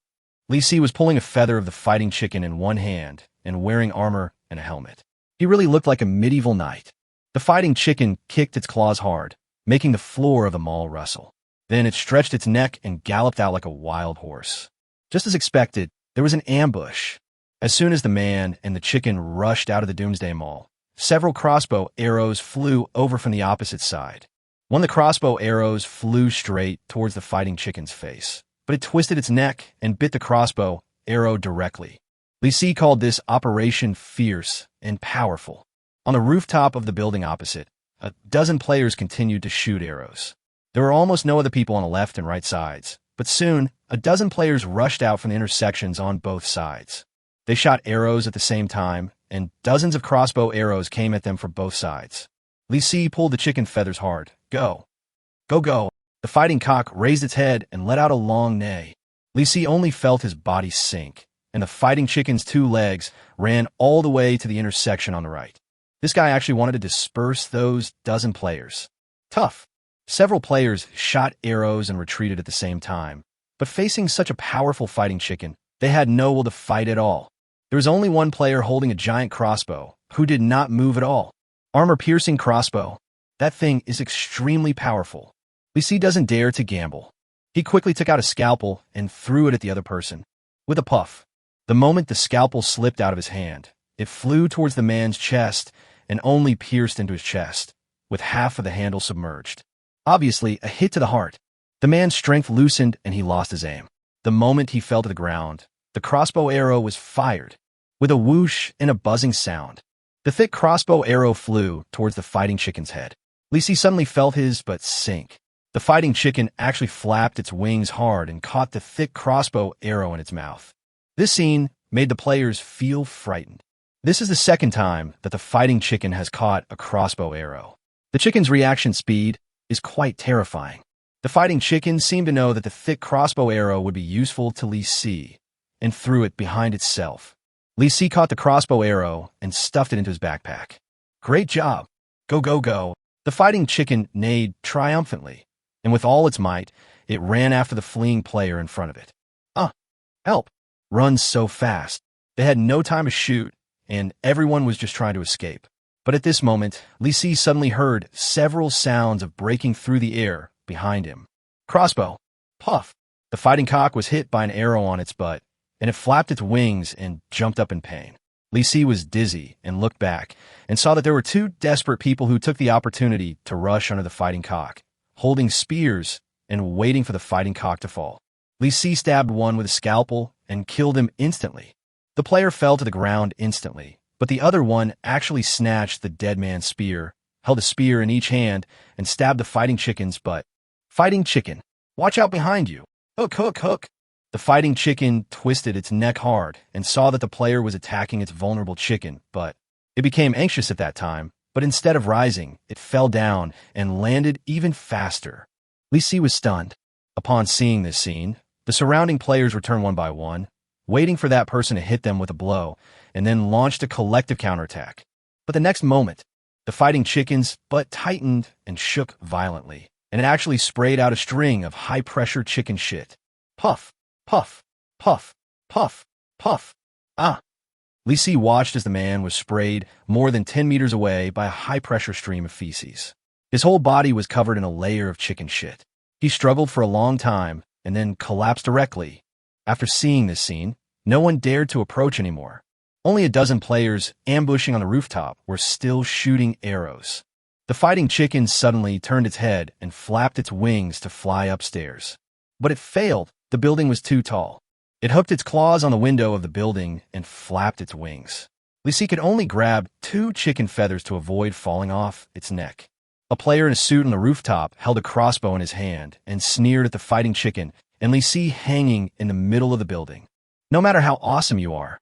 Li Si was pulling a feather of the fighting chicken in one hand and wearing armor and a helmet. He really looked like a medieval knight. The fighting chicken kicked its claws hard, making the floor of the mall rustle. Then it stretched its neck and galloped out like a wild horse. Just as expected, there was an ambush. As soon as the man and the chicken rushed out of the Doomsday Mall, several crossbow arrows flew over from the opposite side. One of the crossbow arrows flew straight towards the fighting chicken's face, but it twisted its neck and bit the crossbow arrow directly. Li Si called this Operation Fierce and Powerful. On the rooftop of the building opposite, a dozen players continued to shoot arrows. There were almost no other people on the left and right sides, but soon, a dozen players rushed out from the intersections on both sides. They shot arrows at the same time, and dozens of crossbow arrows came at them from both sides. Li Si pulled the chicken feathers hard. Go! Go, go! The fighting cock raised its head and let out a long neigh. Li Si only felt his body sink, and the fighting chicken's two legs ran all the way to the intersection on the right. This guy actually wanted to disperse those dozen players. Tough. Several players shot arrows and retreated at the same time, but facing such a powerful fighting chicken, they had no will to fight at all. There was only one player holding a giant crossbow, who did not move at all. Armor-piercing crossbow. That thing is extremely powerful. Li Si doesn't dare to gamble. He quickly took out a scalpel and threw it at the other person. With a puff, the moment the scalpel slipped out of his hand, it flew towards the man's chest and only pierced into his chest, with half of the handle submerged. Obviously, a hit to the heart. The man's strength loosened and he lost his aim. The moment he fell to the ground, the crossbow arrow was fired. With a whoosh and a buzzing sound, the thick crossbow arrow flew towards the fighting chicken's head. Li Si suddenly felt his butt sink. The fighting chicken actually flapped its wings hard and caught the thick crossbow arrow in its mouth. This scene made the players feel frightened. This is the second time that the fighting chicken has caught a crossbow arrow. The chicken's reaction speed is quite terrifying. The fighting chicken seemed to know that the thick crossbow arrow would be useful to Li Si, and threw it behind itself. Li Si caught the crossbow arrow and stuffed it into his backpack. Great job! Go, go, go! The fighting chicken neighed triumphantly, and with all its might, it ran after the fleeing player in front of it. Help! Runs so fast. They had no time to shoot, and everyone was just trying to escape. But at this moment, Li Si suddenly heard several sounds of breaking through the air behind him. Crossbow. Puff. The fighting cock was hit by an arrow on its butt, and it flapped its wings and jumped up in pain. Li Si was dizzy and looked back and saw that there were two desperate people who took the opportunity to rush under the fighting cock, holding spears and waiting for the fighting cock to fall. Li Si stabbed one with a scalpel and killed him instantly. The player fell to the ground instantly, but the other one actually snatched the dead man's spear, held a spear in each hand, and stabbed the fighting chicken's butt. Fighting chicken, watch out behind you. Hook, hook, hook. The fighting chicken twisted its neck hard and saw that the player was attacking its vulnerable chicken, but it became anxious at that time, but instead of rising, it fell down and landed even faster. Li Si was stunned. Upon seeing this scene, the surrounding players returned one by one, waiting for that person to hit them with a blow, and then launched a collective counterattack. But the next moment, the fighting chicken's butt tightened and shook violently, and it actually sprayed out a string of high-pressure chicken shit. Puff, puff, puff, puff, puff. Li Si watched as the man was sprayed more than 10 meters away by a high-pressure stream of feces. His whole body was covered in a layer of chicken shit. He struggled for a long time and then collapsed directly. After seeing this scene, no one dared to approach anymore. Only a dozen players ambushing on the rooftop were still shooting arrows. The fighting chicken suddenly turned its head and flapped its wings to fly upstairs. But it failed. The building was too tall. It hooked its claws on the window of the building and flapped its wings. Li Si could only grab 2 chicken feathers to avoid falling off its neck. A player in a suit on the rooftop held a crossbow in his hand and sneered at the fighting chicken, and Li Si hanging in the middle of the building. No matter how awesome you are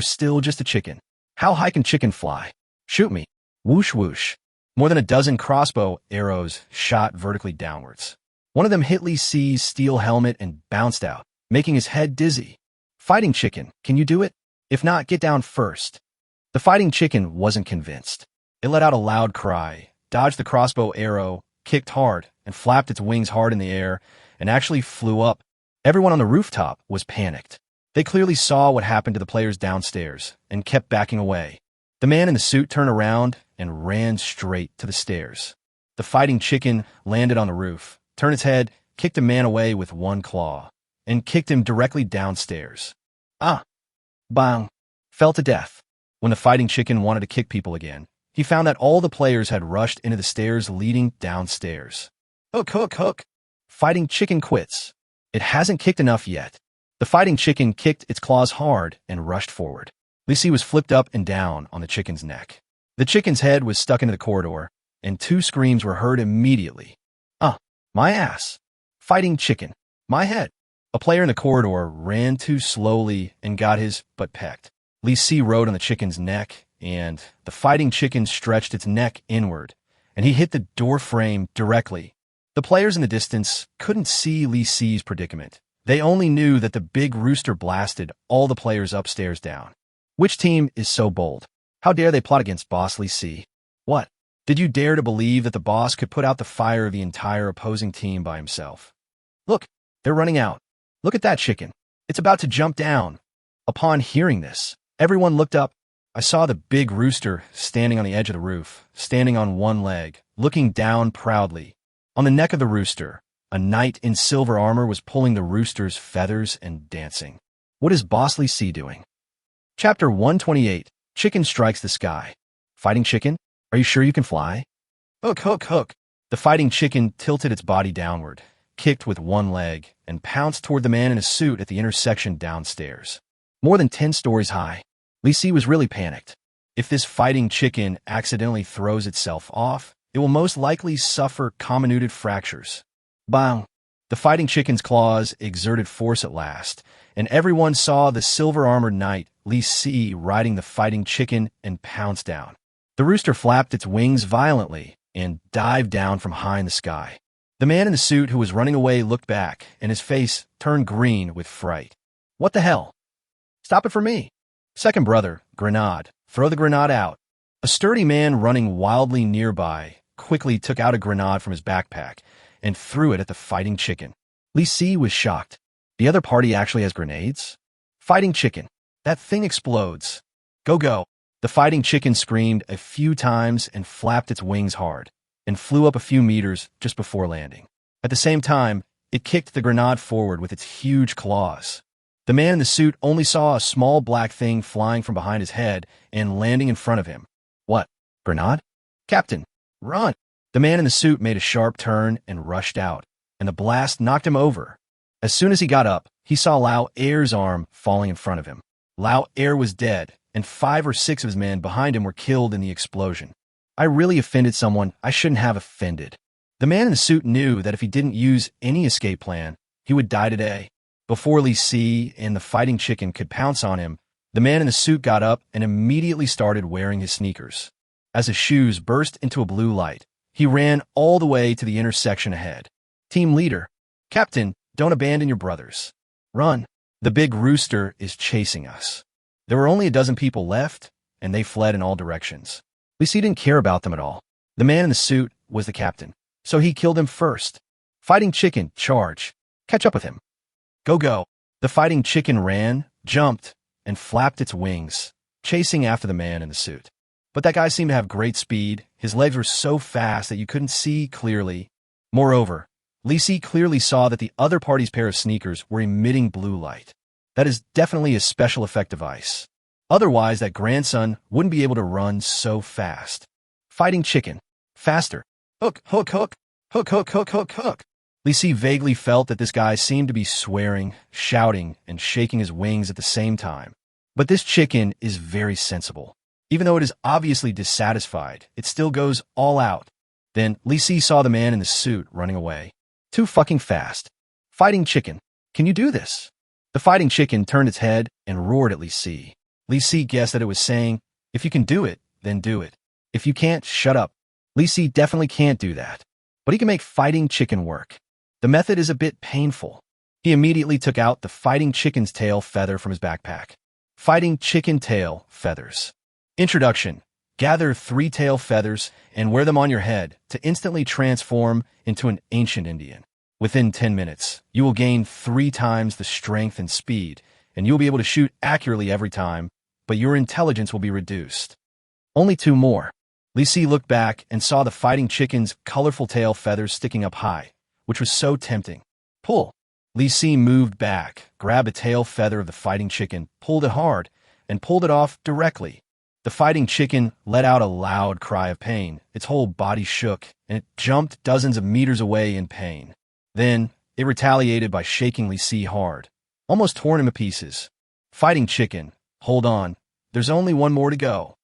still just a chicken. How high can chicken fly? Shoot me. Whoosh whoosh. More than a dozen crossbow arrows shot vertically downwards. One of them hit Li Si's steel helmet and bounced out, making his head dizzy. Fighting chicken, can you do it? If not, get down first. The fighting chicken wasn't convinced. It let out a loud cry, dodged the crossbow arrow, kicked hard, and flapped its wings hard in the air, and actually flew up. Everyone on the rooftop was panicked. They clearly saw what happened to the players downstairs and kept backing away. The man in the suit turned around and ran straight to the stairs. The fighting chicken landed on the roof, turned its head, kicked a man away with one claw, and kicked him directly downstairs. Ah! Bang! Fell to death. When the fighting chicken wanted to kick people again, he found that all the players had rushed into the stairs leading downstairs. Hook, hook, hook! Fighting chicken quits. It hasn't kicked enough yet. The fighting chicken kicked its claws hard and rushed forward. Lisi was flipped up and down on the chicken's neck. The chicken's head was stuck into the corridor, and 2 screams were heard immediately. Ah, my ass. Fighting chicken. My head. A player in the corridor ran too slowly and got his butt pecked. Lisi rode on the chicken's neck, and the fighting chicken stretched its neck inward, and he hit the door frame directly. The players in the distance couldn't see Lisi's predicament. They only knew that the big rooster blasted all the players upstairs down. Which team is so bold? How dare they plot against Boss Lisi? What? Did you dare to believe that the boss could put out the fire of the entire opposing team by himself? Look, they're running out. Look at that chicken. It's about to jump down. Upon hearing this, everyone looked up. I saw the big rooster standing on the edge of the roof, standing on one leg, looking down proudly. On the neck of the rooster, a knight in silver armor was pulling the rooster's feathers and dancing. What is Boss Lisi doing? Chapter 128. Chicken strikes the sky. Fighting chicken? Are you sure you can fly? Hook, hook, hook. The fighting chicken tilted its body downward, kicked with one leg, and pounced toward the man in a suit at the intersection downstairs. More than 10 stories high. Lisi was really panicked. If this fighting chicken accidentally throws itself off, it will most likely suffer comminuted fractures. Bang! The fighting chicken's claws exerted force at last, and everyone saw the silver-armored knight, Lisi, riding the fighting chicken and pounced down. The rooster flapped its wings violently and dived down from high in the sky. The man in the suit who was running away looked back, and his face turned green with fright. What the hell? Stop it for me. Second brother, grenade. Throw the grenade out. A sturdy man running wildly nearby quickly took out a grenade from his backpack and threw it at the fighting chicken. Lisi was shocked. The other party actually has grenades? Fighting chicken. That thing explodes. Go, go. The fighting chicken screamed a few times and flapped its wings hard, and flew up a few meters just before landing. At the same time, it kicked the grenade forward with its huge claws. The man in the suit only saw a small black thing flying from behind his head and landing in front of him. What? Grenade? Captain, run! The man in the suit made a sharp turn and rushed out, and the blast knocked him over. As soon as he got up, he saw Lao Air's arm falling in front of him. Lao Air was dead, and 5 or 6 of his men behind him were killed in the explosion. I really offended someone I shouldn't have offended. The man in the suit knew that if he didn't use any escape plan, he would die today. Before Lisi and the fighting chicken could pounce on him, the man in the suit got up and immediately started wearing his sneakers. As his shoes burst into a blue light, he ran all the way to the intersection ahead. Team leader, Captain, don't abandon your brothers. Run. The big rooster is chasing us. There were only a dozen people left, and they fled in all directions. Lisi didn't care about them at all. The man in the suit was the captain, so he killed him first. Fighting chicken, charge. Catch up with him. Go, go. The fighting chicken ran, jumped, and flapped its wings, chasing after the man in the suit. But that guy seemed to have great speed. His legs were so fast that you couldn't see clearly. Moreover, Lisi clearly saw that the other party's pair of sneakers were emitting blue light. That is definitely a special effect device. Otherwise, that grandson wouldn't be able to run so fast. Fighting chicken. Faster. Hook, hook, hook. Hook, hook, hook, hook, hook. Lisi vaguely felt that this guy seemed to be swearing, shouting, and shaking his wings at the same time. But this chicken is very sensible. Even though it is obviously dissatisfied, it still goes all out. Then Lisi saw the man in the suit running away. Too fucking fast. Fighting chicken. Can you do this? The fighting chicken turned its head and roared at Lisi. Lisi guessed that it was saying, if you can do it, then do it. If you can't, shut up. Lisi definitely can't do that. But he can make fighting chicken work. The method is a bit painful. He immediately took out the fighting chicken's tail feather from his backpack. Fighting chicken tail feathers. Introduction. Gather 3 tail feathers and wear them on your head to instantly transform into an ancient Indian. Within 10 minutes, you will gain 3 times the strength and speed, and you will be able to shoot accurately every time, but your intelligence will be reduced. Only 2 more. Li Si looked back and saw the fighting chicken's colorful tail feathers sticking up high, which was so tempting. Pull. Li Si moved back, grabbed a tail feather of the fighting chicken, pulled it hard, and pulled it off directly. The fighting chicken let out a loud cry of pain. Its whole body shook, and it jumped dozens of meters away in pain. Then, it retaliated by shaking Li Si hard, almost torn him to pieces. Fighting chicken, hold on. There's only 1 more to go.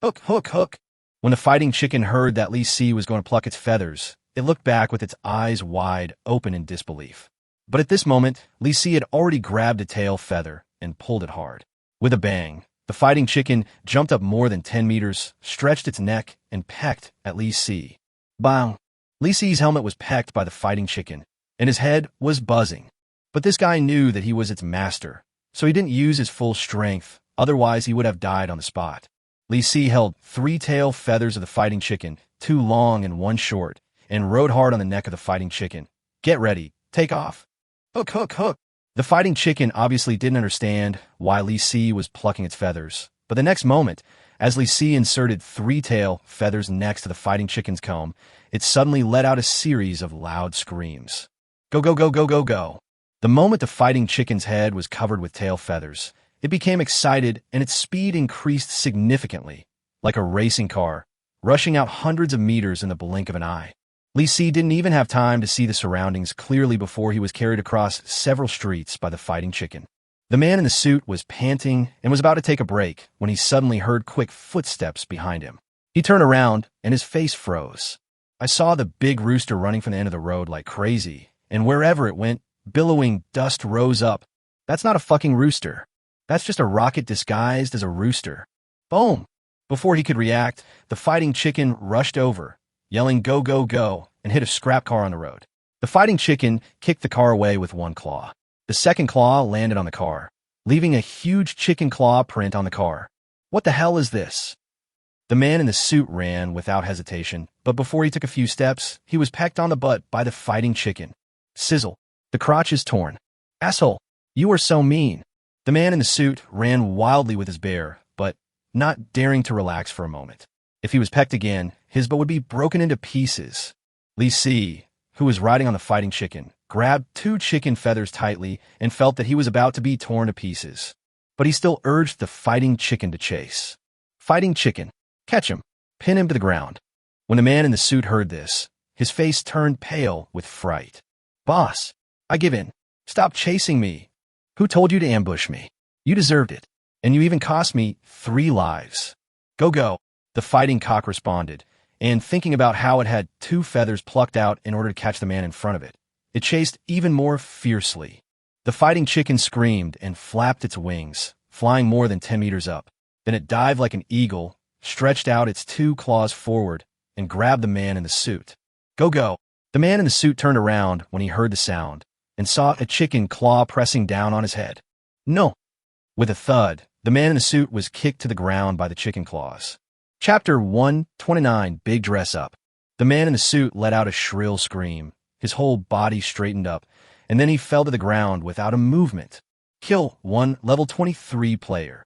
Hook, hook, hook. When the fighting chicken heard that Li Si was going to pluck its feathers, it looked back with its eyes wide open in disbelief. But at this moment, Li Si had already grabbed a tail feather and pulled it hard. With a bang, the fighting chicken jumped up more than 10 meters, stretched its neck, and pecked at Li Si. Bang! Li Si's helmet was pecked by the fighting chicken, and his head was buzzing. But this guy knew that he was its master, so he didn't use his full strength, otherwise he would have died on the spot. Li Si held 3 tail feathers of the fighting chicken, 2 long and 1 short, and rode hard on the neck of the fighting chicken. Get ready, take off. Hook, hook, hook. The fighting chicken obviously didn't understand why Li Si was plucking its feathers, but the next moment, as Li Si inserted 3 tail feathers next to the fighting chicken's comb, it suddenly let out a series of loud screams. Go, go, go, go, go, go. The moment the fighting chicken's head was covered with tail feathers, it became excited and its speed increased significantly, like a racing car, rushing out hundreds of meters in the blink of an eye. Li Si didn't even have time to see the surroundings clearly before he was carried across several streets by the fighting chicken. The man in the suit was panting and was about to take a break when he suddenly heard quick footsteps behind him. He turned around and his face froze. I saw the big rooster running from the end of the road like crazy, and wherever it went, billowing dust rose up. That's not a fucking rooster. That's just a rocket disguised as a rooster. Boom! Before he could react, the fighting chicken rushed over, yelling go, go, go, and hit a scrap car on the road. The fighting chicken kicked the car away with 1 claw. The second claw landed on the car, leaving a huge chicken claw print on the car. What the hell is this? The man in the suit ran without hesitation, but before he took a few steps, he was pecked on the butt by the fighting chicken. Sizzle. The crotch is torn. Asshole, you are so mean. The man in the suit ran wildly with his bear, but not daring to relax for a moment. If he was pecked again, his butt would be broken into pieces. Li Si, who was riding on the fighting chicken, grabbed 2 chicken feathers tightly and felt that he was about to be torn to pieces. But he still urged the fighting chicken to chase. Fighting chicken, catch him, pin him to the ground. When the man in the suit heard this, his face turned pale with fright. Boss, I give in. Stop chasing me. Who told you to ambush me? You deserved it. And you even cost me 3 lives. Go, go. The fighting cock responded, and thinking about how it had 2 feathers plucked out in order to catch the man in front of it, it chased even more fiercely. The fighting chicken screamed and flapped its wings, flying more than 10 meters up. Then it dived like an eagle, stretched out its 2 claws forward, and grabbed the man in the suit. Go, go. The man in the suit turned around when he heard the sound, and saw a chicken claw pressing down on his head. No. With a thud, the man in the suit was kicked to the ground by the chicken claws. Chapter 129, Big Dress Up. The man in the suit let out a shrill scream. His whole body straightened up, and then he fell to the ground without a movement. Kill 1 level 23 player.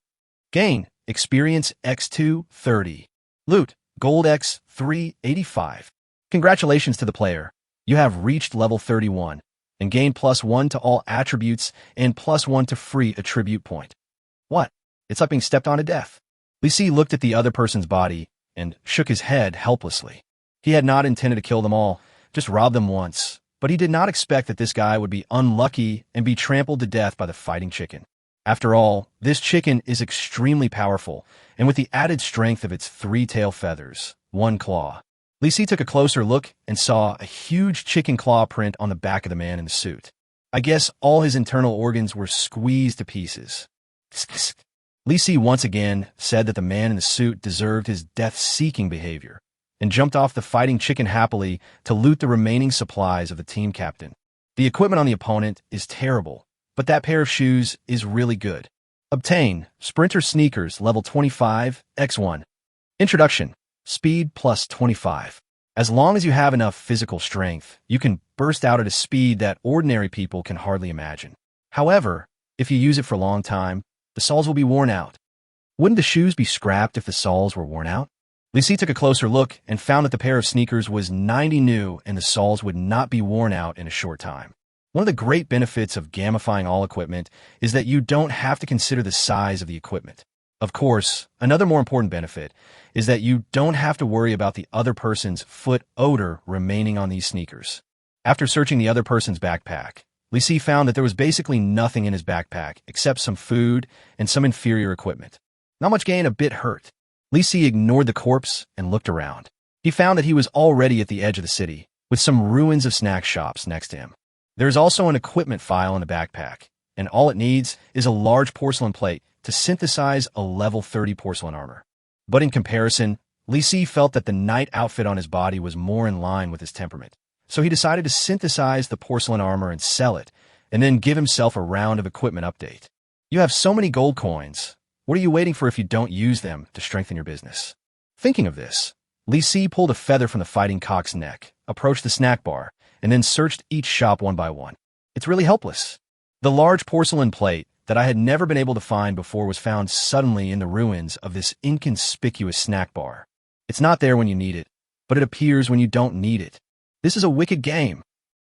Gain experience X2 30. Loot gold X3 85. Congratulations to the player. You have reached level 31 and gained +1 to all attributes and +1 to free attribute point. What? It's like being stepped on to death. Li Si looked at the other person's body and shook his head helplessly. He had not intended to kill them all, just rob them once, but he did not expect that this guy would be unlucky and be trampled to death by the fighting chicken. After all, this chicken is extremely powerful, and with the added strength of its 3 tail feathers, 1 claw. Li Si took a closer look and saw a huge chicken claw print on the back of the man in the suit. I guess all his internal organs were squeezed to pieces. Li Si once again said that the man in the suit deserved his death-seeking behavior, and jumped off the fighting chicken happily to loot the remaining supplies of the team captain. The equipment on the opponent is terrible, but that pair of shoes is really good. Obtain Sprinter Sneakers level 25, X1. Introduction. Speed +25. As long as you have enough physical strength, you can burst out at a speed that ordinary people can hardly imagine. However, if you use it for a long time, the soles will be worn out. Wouldn't the shoes be scrapped if the soles were worn out? Li Si took a closer look and found that the pair of sneakers was 90 new and the soles would not be worn out in a short time. One of the great benefits of gamifying all equipment is that you don't have to consider the size of the equipment. Of course, another more important benefit is that you don't have to worry about the other person's foot odor remaining on these sneakers. After searching the other person's backpack, Li Si found that there was basically nothing in his backpack except some food and some inferior equipment. Not much gain, a bit hurt. Li Si ignored the corpse and looked around. He found that he was already at the edge of the city, with some ruins of snack shops next to him. There's also an equipment file in the backpack, and all it needs is a large porcelain plate to synthesize a level 30 porcelain armor. But in comparison, Li Si felt that the knight outfit on his body was more in line with his temperament. So he decided to synthesize the porcelain armor and sell it, and then give himself a round of equipment update. You have so many gold coins. What are you waiting for if you don't use them to strengthen your business? Thinking of this, Li Si pulled a feather from the fighting cock's neck, approached the snack bar, and then searched each shop one by one. It's really helpless. The large porcelain plate that I had never been able to find before was found suddenly in the ruins of this inconspicuous snack bar. It's not there when you need it, but it appears when you don't need it. This is a wicked game.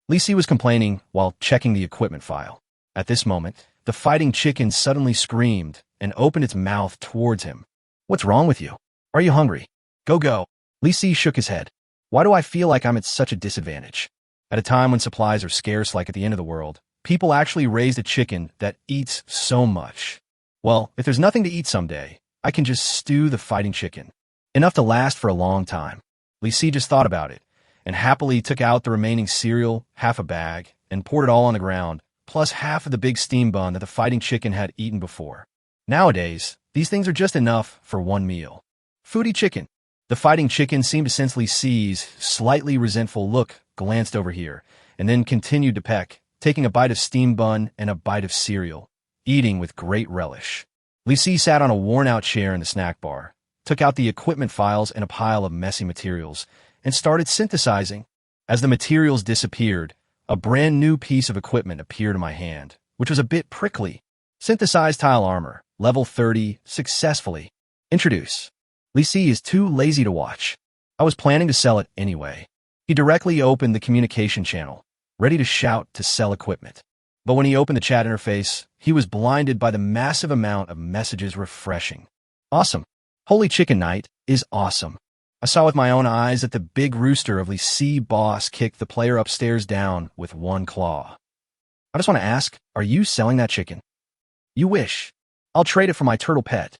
Li Si was complaining while checking the equipment file. At this moment, the fighting chicken suddenly screamed and opened its mouth towards him. What's wrong with you? Are you hungry? Go. Li Si shook his head. Why do I feel like I'm at such a disadvantage? At a time when supplies are scarce like at the end of the world, people actually raised a chicken that eats so much. Well, if there's nothing to eat someday, I can just stew the fighting chicken. Enough to last for a long time. Li Si just thought about it, and happily took out the remaining cereal, half a bag, and poured it all on the ground, plus half of the big steam bun that the fighting chicken had eaten before. Nowadays, these things are just enough for one meal. Foodie chicken. The fighting chicken seemed to sense Li Si's slightly resentful look, glanced over here, and then continued to peck, taking a bite of steam bun and a bite of cereal, eating with great relish. Li Si sat on a worn-out chair in the snack bar, took out the equipment files and a pile of messy materials, and started synthesizing. As the materials disappeared, a brand new piece of equipment appeared in my hand, which was a bit prickly. Synthesized tile armor, level 30, successfully. Introduce. Li Si is too lazy to watch. I was planning to sell it anyway. He directly opened the communication channel, ready to shout to sell equipment. But when he opened the chat interface, he was blinded by the massive amount of messages refreshing. Awesome. Holy Chicken Night is awesome. I saw with my own eyes that the big rooster of Li Si boss kicked the player upstairs down with one claw. I just want to ask, are you selling that chicken? You wish. I'll trade it for my turtle pet.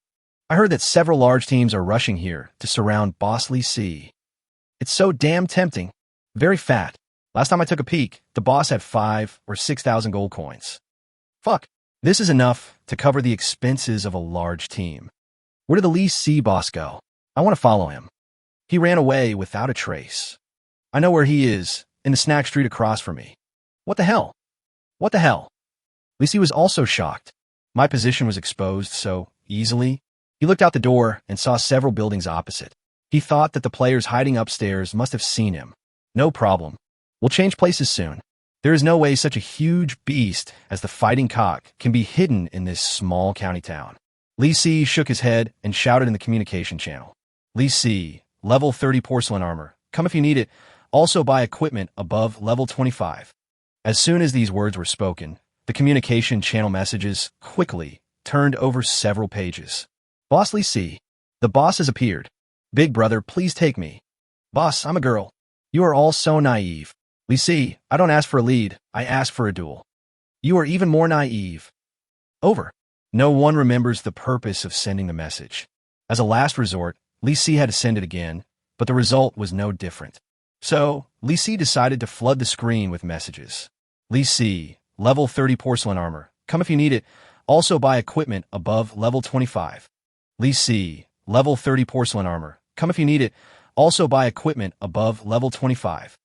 I heard that several large teams are rushing here to surround Boss Li Si. It's so damn tempting. Very fat. Last time I took a peek, the boss had 5 or 6,000 gold coins. Fuck. This is enough to cover the expenses of a large team. Where did the Li Si boss go? I want to follow him. He ran away without a trace. I know where he is, in the snack street across from me. What the hell? What the hell? Li Si was also shocked. My position was exposed so easily. He looked out the door and saw several buildings opposite. He thought that the players hiding upstairs must have seen him. No problem. We'll change places soon. There is no way such a huge beast as the fighting cock can be hidden in this small county town. Li Si shook his head and shouted in the communication channel. Li Si, level 30 porcelain armor. Come if you need it. Also buy equipment above level 25. As soon as these words were spoken, the communication channel messages quickly turned over several pages. Boss Li Si, the boss has appeared. Big brother, please take me. Boss, I'm a girl. You are all so naive. Li Si, I don't ask for a lead, I ask for a duel. You are even more naive. Over. No one remembers the purpose of sending the message. As a last resort, Li Si had to send it again, but the result was no different. So, Li Si decided to flood the screen with messages. Li Si, level 30 porcelain armor. Come if you need it. Also buy equipment above level 25. Li Si, level 30 porcelain armor. Come if you need it. Also buy equipment above level 25.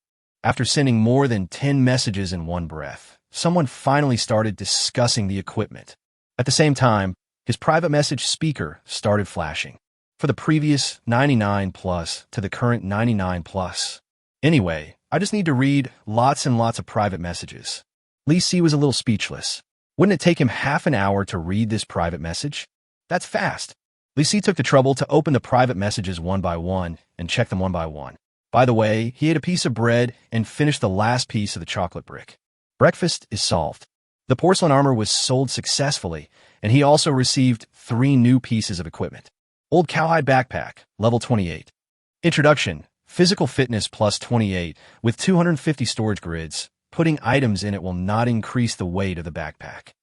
After sending more than 10 messages in one breath, someone finally started discussing the equipment. At the same time, his private message speaker started flashing. For the previous 99 plus to the current 99 plus. Anyway, I just need to read lots and lots of private messages. Li Si was a little speechless. Wouldn't it take him half an hour to read this private message? That's fast. Li Si took the trouble to open the private messages one by one and check them one by one. By the way, he ate a piece of bread and finished the last piece of the chocolate brick. Breakfast is solved. The porcelain armor was sold successfully, and he also received 3 new pieces of equipment. Old cowhide backpack, level 28. Introduction, physical fitness plus 28 with 250 storage grids. Putting items in it will not increase the weight of the backpack.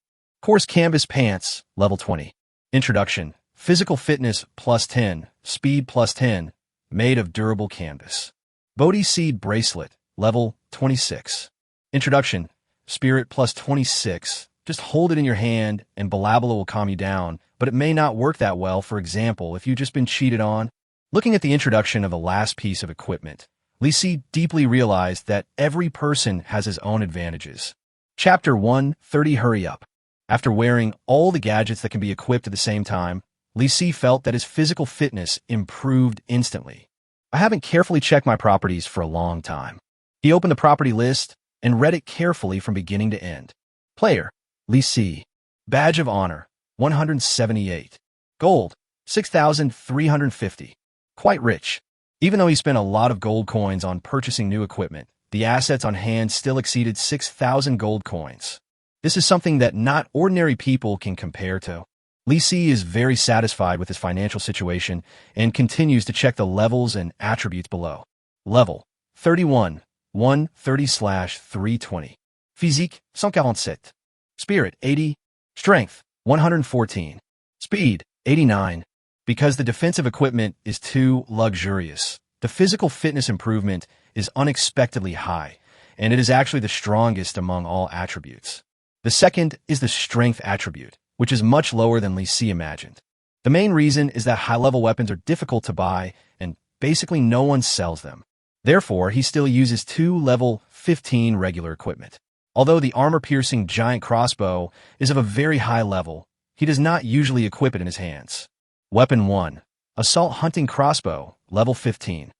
Coarse canvas pants, level 20. Introduction, physical fitness plus 10, speed plus 10, made of durable canvas. Bodhi seed bracelet, level 26. Introduction, spirit plus 26. Just hold it in your hand and Balabala will calm you down, but it may not work that well, for example, if you've just been cheated on. Looking at the introduction of the last piece of equipment, Li Si deeply realized that every person has his own advantages. Chapter 1:30 Hurry Up. After wearing all the gadgets that can be equipped at the same time, Li Si felt that his physical fitness improved instantly. I haven't carefully checked my properties for a long time. He opened the property list and read it carefully from beginning to end. Player, Li Si. Badge of Honor, 178. Gold, 6,350. Quite rich. Even though he spent a lot of gold coins on purchasing new equipment, the assets on hand still exceeded 6,000 gold coins. This is something that not ordinary people can compare to. Li Si is very satisfied with his financial situation and continues to check the levels and attributes below. Level 31, 130/320. Physique, 147. Spirit, 80. Strength, 114. Speed, 89. Because the defensive equipment is too luxurious, the physical fitness improvement is unexpectedly high, and it is actually the strongest among all attributes. The second is the strength attribute, which is much lower than Li Si imagined. The main reason is that high-level weapons are difficult to buy, and basically no one sells them. Therefore, he still uses 2 level 15 regular equipment. Although the armor-piercing giant crossbow is of a very high level, he does not usually equip it in his hands. Weapon 1. Assault Hunting Crossbow, level 15.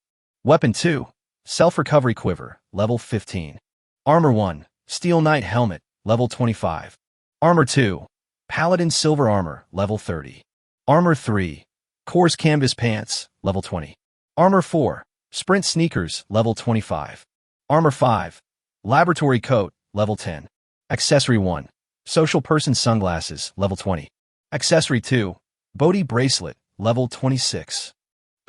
Weapon 2. Self-Recovery Quiver, level 15. Armor 1. Steel Knight Helmet, level 25. Armor 2. Paladin Silver Armor, level 30. Armor 3. Coarse Canvas Pants, level 20. Armor 4. Sprint Sneakers, level 25. Armor 5. Laboratory Coat, level 10. Accessory 1. Social Person Sunglasses, level 20. Accessory 2. Bodhi Bracelet, level 26.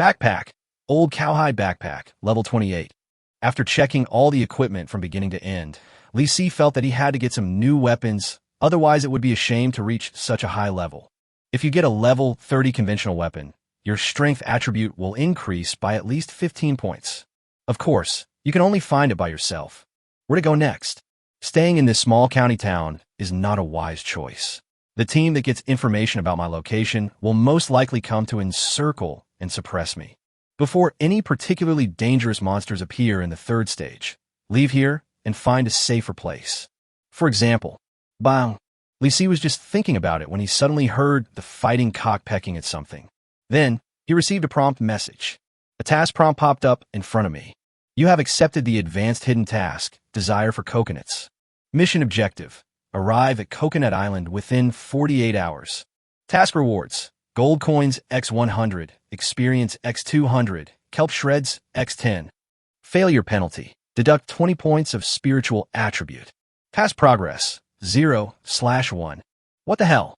Backpack, Old Cowhide Backpack, level 28. After checking all the equipment from beginning to end, Li Si felt that he had to get some new weapons, otherwise it would be a shame to reach such a high level. If you get a level 30 conventional weapon, your strength attribute will increase by at least 15 points. Of course, you can only find it by yourself. Where to go next? Staying in this small county town is not a wise choice. The team that gets information about my location will most likely come to encircle and suppress me. Before any particularly dangerous monsters appear in the 3rd stage, leave here and find a safer place. For example, bang! Li Si was just thinking about it when he suddenly heard the fighting cock pecking at something. Then, he received a prompt message. A task prompt popped up in front of me. You have accepted the advanced hidden task, Desire for Coconuts. Mission objective. Arrive at Coconut Island within 48 hours. Task rewards. Gold coins x 100, experience x 200, kelp shreds x 10. Failure penalty. Deduct 20 points of spiritual attribute. Past progress. 0/1. What the hell?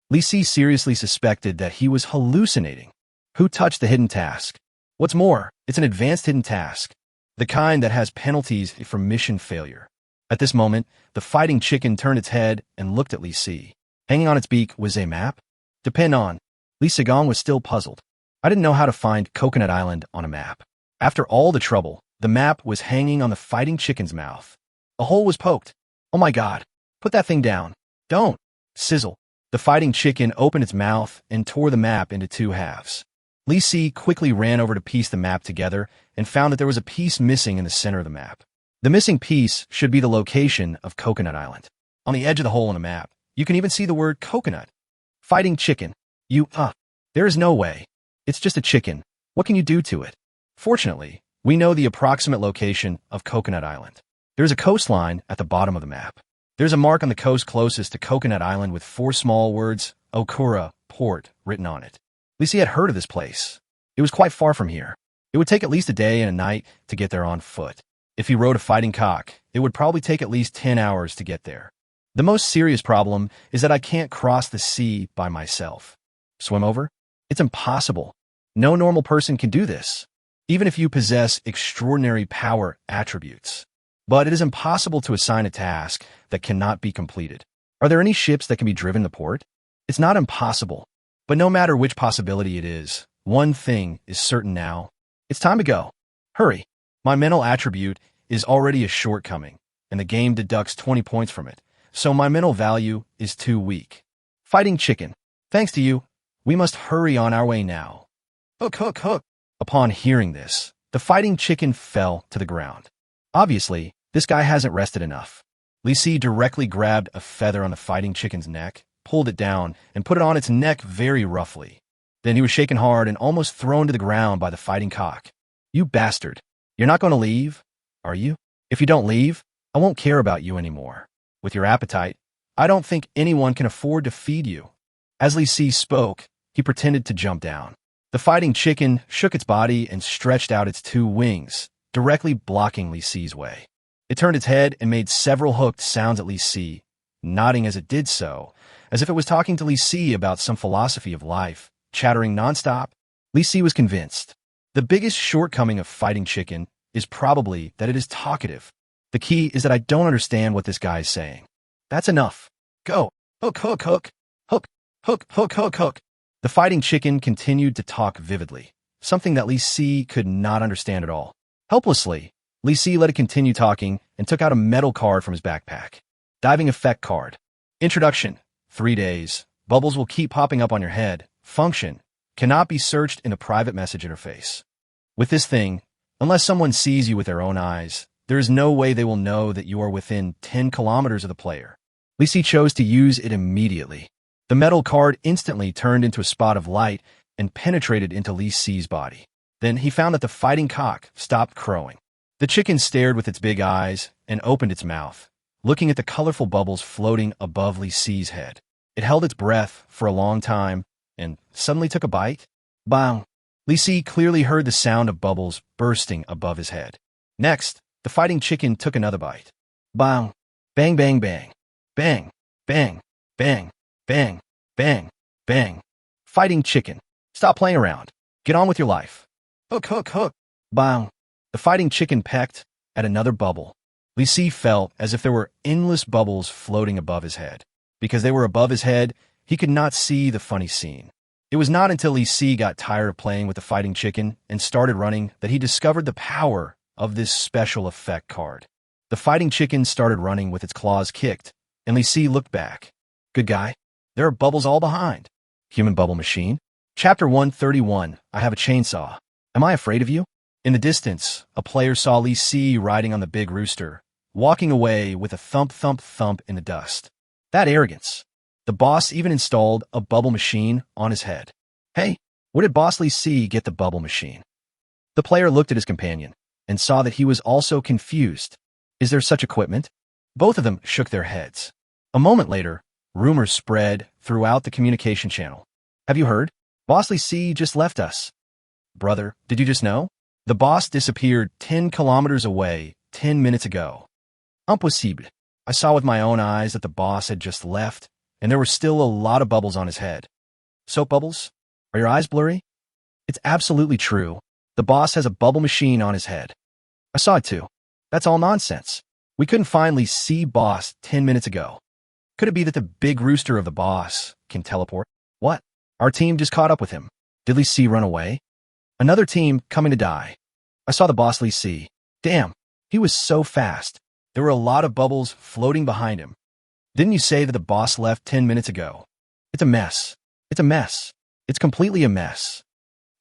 Li Si seriously suspected that he was hallucinating. Who touched the hidden task? What's more, it's an advanced hidden task. The kind that has penalties for mission failure. At this moment, the fighting chicken turned its head and looked at Li Si. Hanging on its beak was a map? Depend on. Li Sigong was still puzzled. I didn't know how to find Coconut Island on a map. After all the trouble, the map was hanging on the fighting chicken's mouth. A hole was poked. Oh my god. Put that thing down. Don't. Sizzle. The fighting chicken opened its mouth and tore the map into 2 halves. Li Si quickly ran over to piece the map together and found that there was a piece missing in the center of the map. The missing piece should be the location of Coconut Island. On the edge of the hole in the map, you can even see the word coconut. Fighting chicken. There is no way. It's just a chicken. What can you do to it? Fortunately, we know the approximate location of Coconut Island. There's a coastline at the bottom of the map. There's a mark on the coast closest to Coconut Island with 4 small words, Okura, port, written on it. Li Si had heard of this place. It was quite far from here. It would take at least a day and a night to get there on foot. If he rode a fighting cock, it would probably take at least 10 hours to get there. The most serious problem is that I can't cross the sea by myself. Swim over? It's impossible. No normal person can do this, even if you possess extraordinary power attributes. But it is impossible to assign a task that cannot be completed. Are there any ships that can be driven to port? It's not impossible. But no matter which possibility it is, one thing is certain now. It's time to go. Hurry. My mental attribute is already a shortcoming, and the game deducts 20 points from it, so my mental value is too weak. Fighting chicken. Thanks to you, we must hurry on our way now. Hook, hook, hook. Upon hearing this, the fighting chicken fell to the ground. Obviously, this guy hasn't rested enough. Li Si directly grabbed a feather on the fighting chicken's neck, pulled it down, and put it on its neck very roughly. Then he was shaken hard and almost thrown to the ground by the fighting cock. You bastard. You're not going to leave, are you? If you don't leave, I won't care about you anymore. With your appetite, I don't think anyone can afford to feed you. As Li Si spoke, he pretended to jump down. The fighting chicken shook its body and stretched out its two wings, directly blocking Li Si's way. It turned its head and made several hooked sounds at Li Si, nodding as it did so, as if it was talking to Li Si about some philosophy of life, chattering nonstop. Li Si was convinced. The biggest shortcoming of fighting chicken is probably that it is talkative. The key is that I don't understand what this guy is saying. That's enough. Go. Hook, hook, hook. Hook, hook, hook, hook, hook. The fighting chicken continued to talk vividly, something that Li Si could not understand at all. Helplessly, Li Si let it continue talking and took out a metal card from his backpack. Diving effect card. Introduction. 3 days. Bubbles will keep popping up on your head. Function. Cannot be searched in a private message interface. With this thing, unless someone sees you with their own eyes, there is no way they will know that you are within 10 kilometers of the player. Li Si chose to use it immediately. The metal card instantly turned into a spot of light and penetrated into Li Si's body. Then he found that the fighting cock stopped crowing. The chicken stared with its big eyes and opened its mouth, looking at the colorful bubbles floating above Li Si's head. It held its breath for a long time and suddenly took a bite. Bang! Li Si clearly heard the sound of bubbles bursting above his head. Next, the fighting chicken took another bite. Bang! Bang, bang, bang. Bang, bang, bang. Bang, bang, bang. Fighting chicken. Stop playing around. Get on with your life. Hook, hook, hook. Bang. The fighting chicken pecked at another bubble. Li Si felt as if there were endless bubbles floating above his head. Because they were above his head, he could not see the funny scene. It was not until Li Si got tired of playing with the fighting chicken and started running that he discovered the power of this special effect card. The fighting chicken started running with its claws kicked, and Li Si looked back. Good guy. There are bubbles all behind. Human bubble machine. Chapter 131. I have a chainsaw. Am I afraid of you? In the distance, a player saw Li Si riding on the big rooster, walking away with a thump, thump, thump in the dust. That arrogance. The boss even installed a bubble machine on his head. Hey, where did Boss Li Si get the bubble machine? The player looked at his companion and saw that he was also confused. Is there such equipment? Both of them shook their heads. A moment later, rumors spread throughout the communication channel. Have you heard? Boss Li Si just left us. Brother, did you just know? The boss disappeared 10 kilometers away 10 minutes ago. Impossible. I saw with my own eyes that the boss had just left, and there were still a lot of bubbles on his head. Soap bubbles? Are your eyes blurry? It's absolutely true. The boss has a bubble machine on his head. I saw it too. That's all nonsense. We couldn't find Li Si boss 10 minutes ago. Could it be that the big rooster of the boss can teleport? What? Our team just caught up with him. Did Li Si run away? Another team coming to die. I saw the boss Li Si. Damn, he was so fast. There were a lot of bubbles floating behind him. Didn't you say that the boss left 10 minutes ago? It's a mess. It's a mess. It's completely a mess.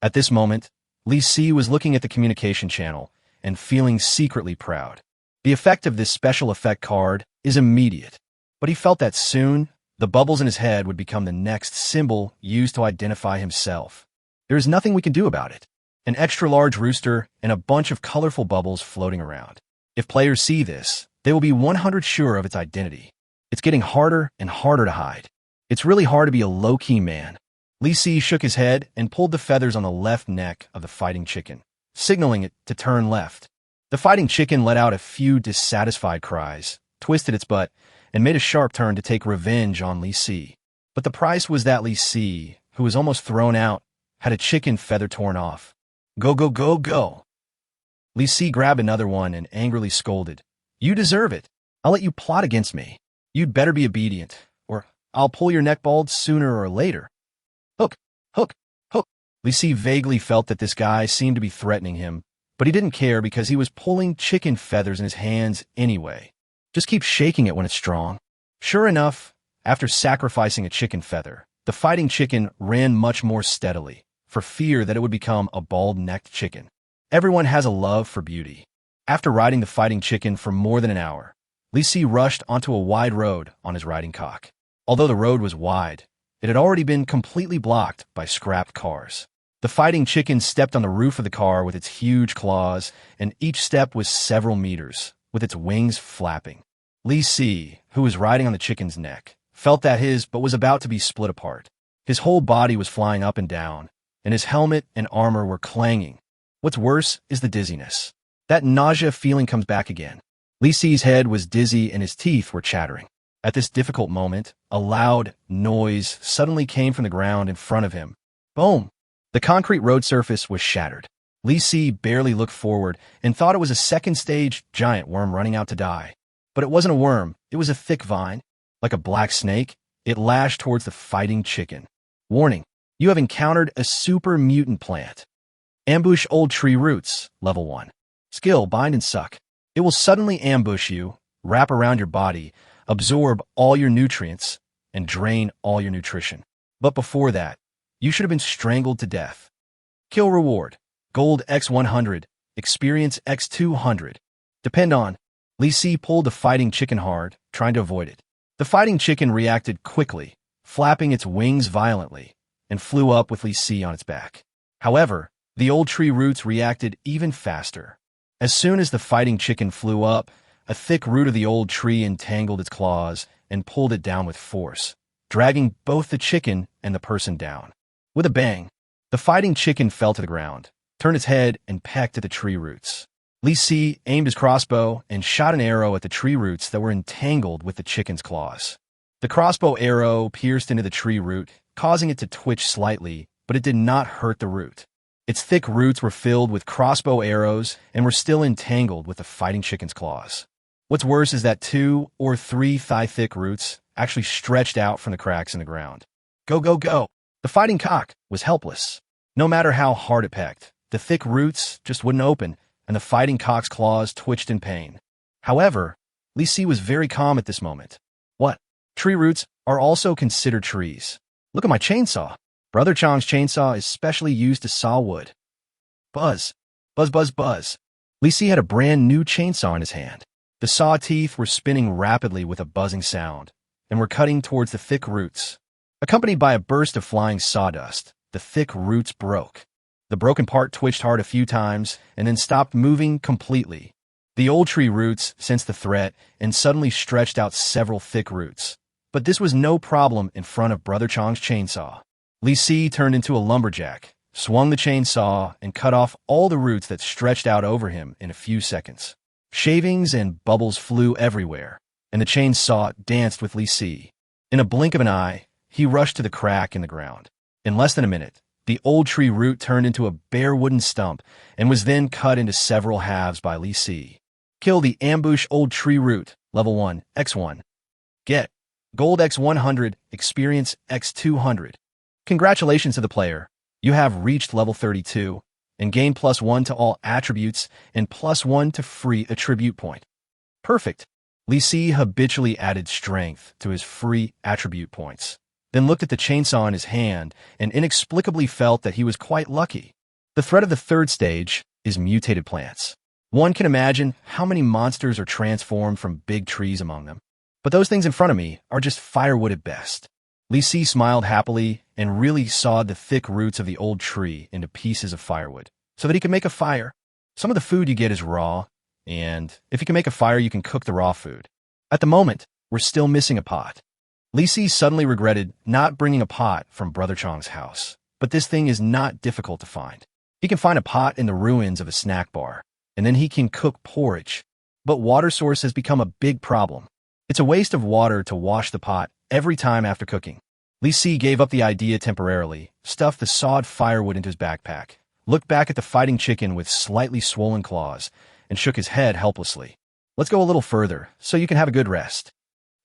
At this moment, Li Si was looking at the communication channel and feeling secretly proud. The effect of this special effect card is immediate. But he felt that soon, the bubbles in his head would become the next symbol used to identify himself. There is nothing we can do about it. An extra-large rooster and a bunch of colorful bubbles floating around. If players see this, they will be 100% sure of its identity. It's getting harder and harder to hide. It's really hard to be a low-key man. Li Si shook his head and pulled the feathers on the left neck of the fighting chicken, signaling it to turn left. The fighting chicken let out a few dissatisfied cries, twisted its butt, and made a sharp turn to take revenge on Li Si. But the price was that Li Si, who was almost thrown out, had a chicken feather torn off. Go, go, go, go! Li Si grabbed another one and angrily scolded. You deserve it. I'll let you plot against me. You'd better be obedient, or I'll pull your neck bald sooner or later. Hook, hook, hook. Li Si vaguely felt that this guy seemed to be threatening him, but he didn't care because he was pulling chicken feathers in his hands anyway. Just keep shaking it when it's strong. Sure enough, after sacrificing a chicken feather, the fighting chicken ran much more steadily, for fear that it would become a bald-necked chicken. Everyone has a love for beauty. After riding the fighting chicken for more than an hour, Li Si rushed onto a wide road on his riding cock. Although the road was wide, it had already been completely blocked by scrapped cars. The fighting chicken stepped on the roof of the car with its huge claws, and each step was several meters, with its wings flapping. Li Si, who was riding on the chicken's neck, felt that his butt was about to be split apart. His whole body was flying up and down, and his helmet and armor were clanging. What's worse is the dizziness. That nausea feeling comes back again. Li Si's head was dizzy and his teeth were chattering. At this difficult moment, a loud noise suddenly came from the ground in front of him. Boom! The concrete road surface was shattered. Li Si barely looked forward and thought it was a second-stage giant worm running out to die. But it wasn't a worm, it was a thick vine. Like a black snake, it lashed towards the fighting chicken. Warning, you have encountered a super mutant plant. Ambush old tree roots, level 1. Skill, bind and suck. It will suddenly ambush you, wrap around your body, absorb all your nutrients, and drain all your nutrition. But before that, you should have been strangled to death. Kill reward, gold X100, experience X200. Depend on. Li Si pulled the fighting chicken hard, trying to avoid it. The fighting chicken reacted quickly, flapping its wings violently, and flew up with Li Si on its back. However, the old tree roots reacted even faster. As soon as the fighting chicken flew up, a thick root of the old tree entangled its claws and pulled it down with force, dragging both the chicken and the person down. With a bang, the fighting chicken fell to the ground, turned its head, and pecked at the tree roots. Li Si aimed his crossbow and shot an arrow at the tree roots that were entangled with the chicken's claws. The crossbow arrow pierced into the tree root, causing it to twitch slightly, but it did not hurt the root. Its thick roots were filled with crossbow arrows and were still entangled with the fighting chicken's claws. What's worse is that 2 or 3 thigh-thick roots actually stretched out from the cracks in the ground. Go, go, go! The fighting cock was helpless. No matter how hard it pecked, the thick roots just wouldn't open, and the fighting cock's claws twitched in pain. However, Li Si was very calm at this moment. What? Tree roots are also considered trees. Look at my chainsaw. Brother Chang's chainsaw is specially used to saw wood. Buzz. Buzz, buzz, buzz. Li Si had a brand new chainsaw in his hand. The saw teeth were spinning rapidly with a buzzing sound, and were cutting towards the thick roots. Accompanied by a burst of flying sawdust, the thick roots broke. The broken part twitched hard a few times and then stopped moving completely. The old tree roots sensed the threat and suddenly stretched out several thick roots. But this was no problem in front of Brother Chang's chainsaw. Li Si turned into a lumberjack, swung the chainsaw, and cut off all the roots that stretched out over him in a few seconds. Shavings and bubbles flew everywhere, and the chainsaw danced with Li Si. In a blink of an eye, he rushed to the crack in the ground. In less than a minute, the old tree root turned into a bare wooden stump and was then cut into several halves by Li Si. Kill the ambush old tree root, level 1, X1. Get gold X100, experience X200. Congratulations to the player. You have reached level 32 and gain +1 to all attributes and +1 to free attribute point. Perfect. Li Si habitually added strength to his free attribute points, then looked at the chainsaw in his hand and inexplicably felt that he was quite lucky. The threat of the third stage is mutated plants. One can imagine how many monsters are transformed from big trees among them. But those things in front of me are just firewood at best. Li Si smiled happily and really sawed the thick roots of the old tree into pieces of firewood so that he could make a fire. Some of the food you get is raw, and if you can make a fire, you can cook the raw food. At the moment, we're still missing a pot. Li Si suddenly regretted not bringing a pot from Brother Chong's house. But this thing is not difficult to find. He can find a pot in the ruins of a snack bar, and then he can cook porridge. But water source has become a big problem. It's a waste of water to wash the pot every time after cooking. Li Si gave up the idea temporarily, stuffed the sawed firewood into his backpack, looked back at the fighting chicken with slightly swollen claws, and shook his head helplessly. Let's go a little further, so you can have a good rest.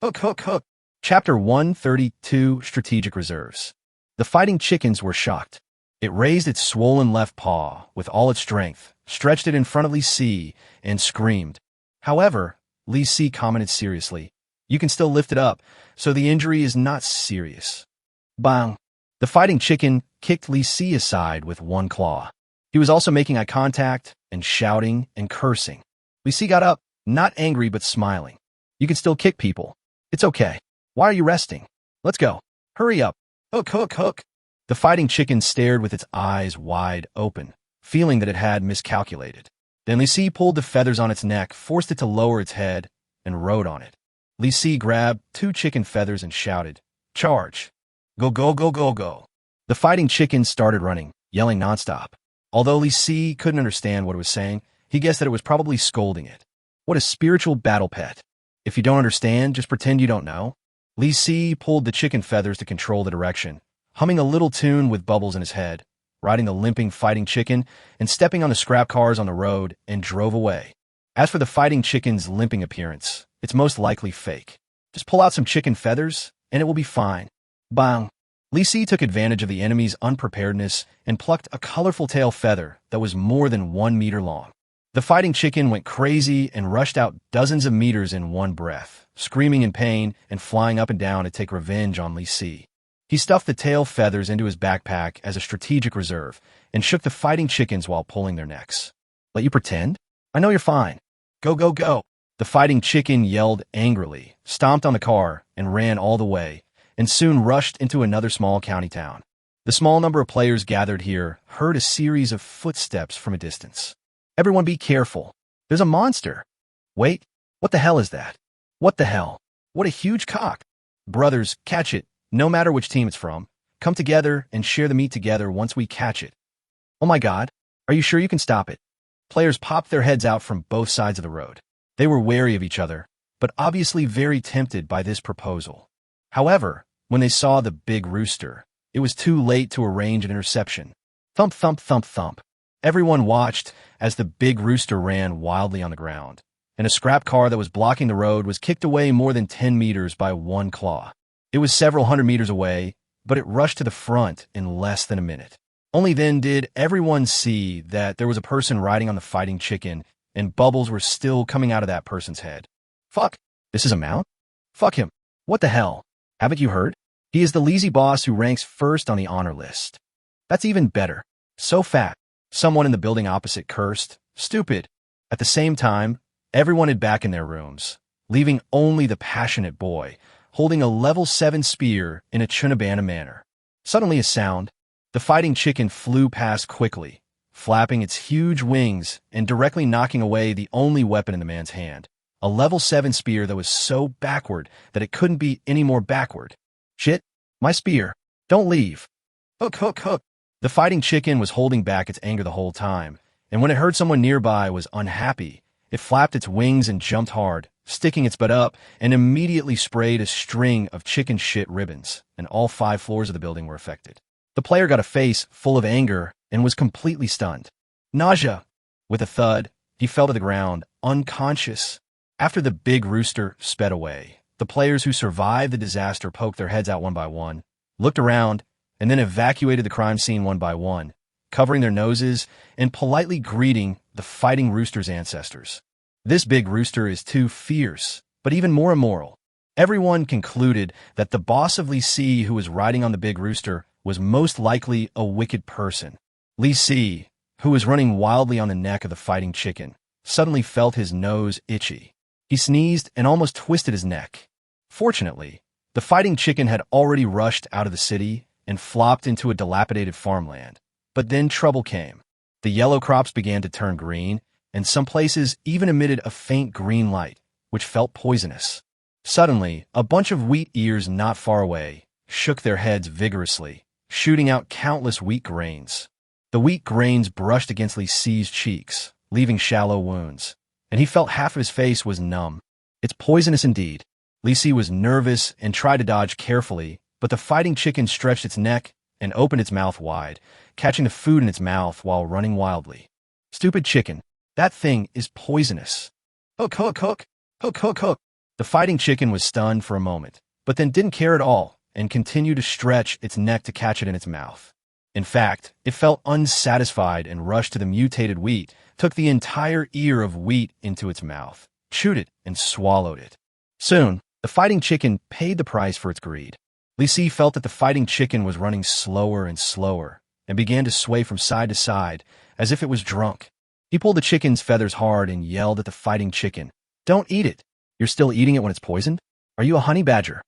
Hook, hook, hook. Chapter 132, Strategic Reserves. The fighting chickens were shocked. It raised its swollen left paw with all its strength, stretched it in front of Li Si, and screamed. However, Li Si commented seriously, "You can still lift it up, so the injury is not serious." Bang! The fighting chicken kicked Li Si aside with one claw. He was also making eye contact and shouting and cursing. Li Si got up, not angry but smiling. "You can still kick people. It's okay. Why are you resting? Let's go. Hurry up. Hook, hook, hook." The fighting chicken stared with its eyes wide open, feeling that it had miscalculated. Then Li Si pulled the feathers on its neck, forced it to lower its head, and rode on it. Li Si grabbed 2 chicken feathers and shouted, "Charge! Go, go, go, go, go." The fighting chicken started running, yelling nonstop. Although Li Si couldn't understand what it was saying, he guessed that it was probably scolding it. What a spiritual battle pet. If you don't understand, just pretend you don't know. Li Si pulled the chicken feathers to control the direction, humming a little tune with bubbles in his head, riding the limping fighting chicken and stepping on the scrap cars on the road, and drove away. As for the fighting chicken's limping appearance, it's most likely fake. Just pull out some chicken feathers, and it will be fine. Bang! Li Si took advantage of the enemy's unpreparedness and plucked a colorful tail feather that was more than 1 meter long. The fighting chicken went crazy and rushed out dozens of meters in one breath, screaming in pain and flying up and down to take revenge on Li Si. He stuffed the tail feathers into his backpack as a strategic reserve and shook the fighting chickens while pulling their necks. "Let you pretend? I know you're fine. Go, go, go." The fighting chicken yelled angrily, stomped on the car, and ran all the way, and soon rushed into another small county town. The small number of players gathered here heard a series of footsteps from a distance. "Everyone be careful. There's a monster." "Wait, what the hell is that? What the hell? What a huge cock." "Brothers, catch it, no matter which team it's from. Come together and share the meat together once we catch it." "Oh my God, are you sure you can stop it?" Players popped their heads out from both sides of the road. They were wary of each other, but obviously very tempted by this proposal. However, when they saw the big rooster, it was too late to arrange an interception. Thump, thump, thump, thump. Everyone watched as the big rooster ran wildly on the ground, and a scrap car that was blocking the road was kicked away more than 10 meters by one claw. It was several hundred meters away, but it rushed to the front in less than a minute. Only then did everyone see that there was a person riding on the fighting chicken, and bubbles were still coming out of that person's head. "Fuck, this is a mount? Fuck him. What the hell? Haven't you heard? He is the lazy boss who ranks first on the honor list." "That's even better. So fat." Someone in the building opposite cursed, "Stupid." At the same time, everyone had back in their rooms, leaving only the passionate boy, holding a level 7 spear in a Chunabana manner. Suddenly a sound. The fighting chicken flew past quickly, flapping its huge wings and directly knocking away the only weapon in the man's hand, a level 7 spear that was so backward that it couldn't be any more backward. "Shit, my spear. Don't leave." "Hook, hook, hook." The fighting chicken was holding back its anger the whole time, and when it heard someone nearby was unhappy, it flapped its wings and jumped hard, sticking its butt up, and immediately sprayed a string of chicken shit ribbons, and all 5 floors of the building were affected. The player got a face full of anger and was completely stunned. Nausea. With a thud, he fell to the ground, unconscious. After the big rooster sped away, the players who survived the disaster poked their heads out one by one, looked around, and then evacuated the crime scene one by one, covering their noses and politely greeting the fighting rooster's ancestors. This big rooster is too fierce, but even more immoral. Everyone concluded that the boss of Li Si, who was riding on the big rooster, was most likely a wicked person. Li Si, who was running wildly on the neck of the fighting chicken, suddenly felt his nose itchy. He sneezed and almost twisted his neck. Fortunately, the fighting chicken had already rushed out of the city and flopped into a dilapidated farmland. But then trouble came. The yellow crops began to turn green, and some places even emitted a faint green light, which felt poisonous. Suddenly, a bunch of wheat ears not far away shook their heads vigorously, shooting out countless wheat grains. The wheat grains brushed against Li Si's cheeks, leaving shallow wounds, and he felt half of his face was numb. It's poisonous indeed. Li Si was nervous and tried to dodge carefully, but the fighting chicken stretched its neck and opened its mouth wide, catching the food in its mouth while running wildly. Stupid chicken. That thing is poisonous. Hook, hook, hook, hook, hook, hook. The fighting chicken was stunned for a moment, but then didn't care at all and continued to stretch its neck to catch it in its mouth. In fact, it felt unsatisfied and rushed to the mutated wheat, took the entire ear of wheat into its mouth, chewed it, and swallowed it. Soon, the fighting chicken paid the price for its greed. Li Si felt that the fighting chicken was running slower and slower and began to sway from side to side as if it was drunk. He pulled the chicken's feathers hard and yelled at the fighting chicken, "Don't eat it! You're still eating it when it's poisoned? Are you a honey badger?"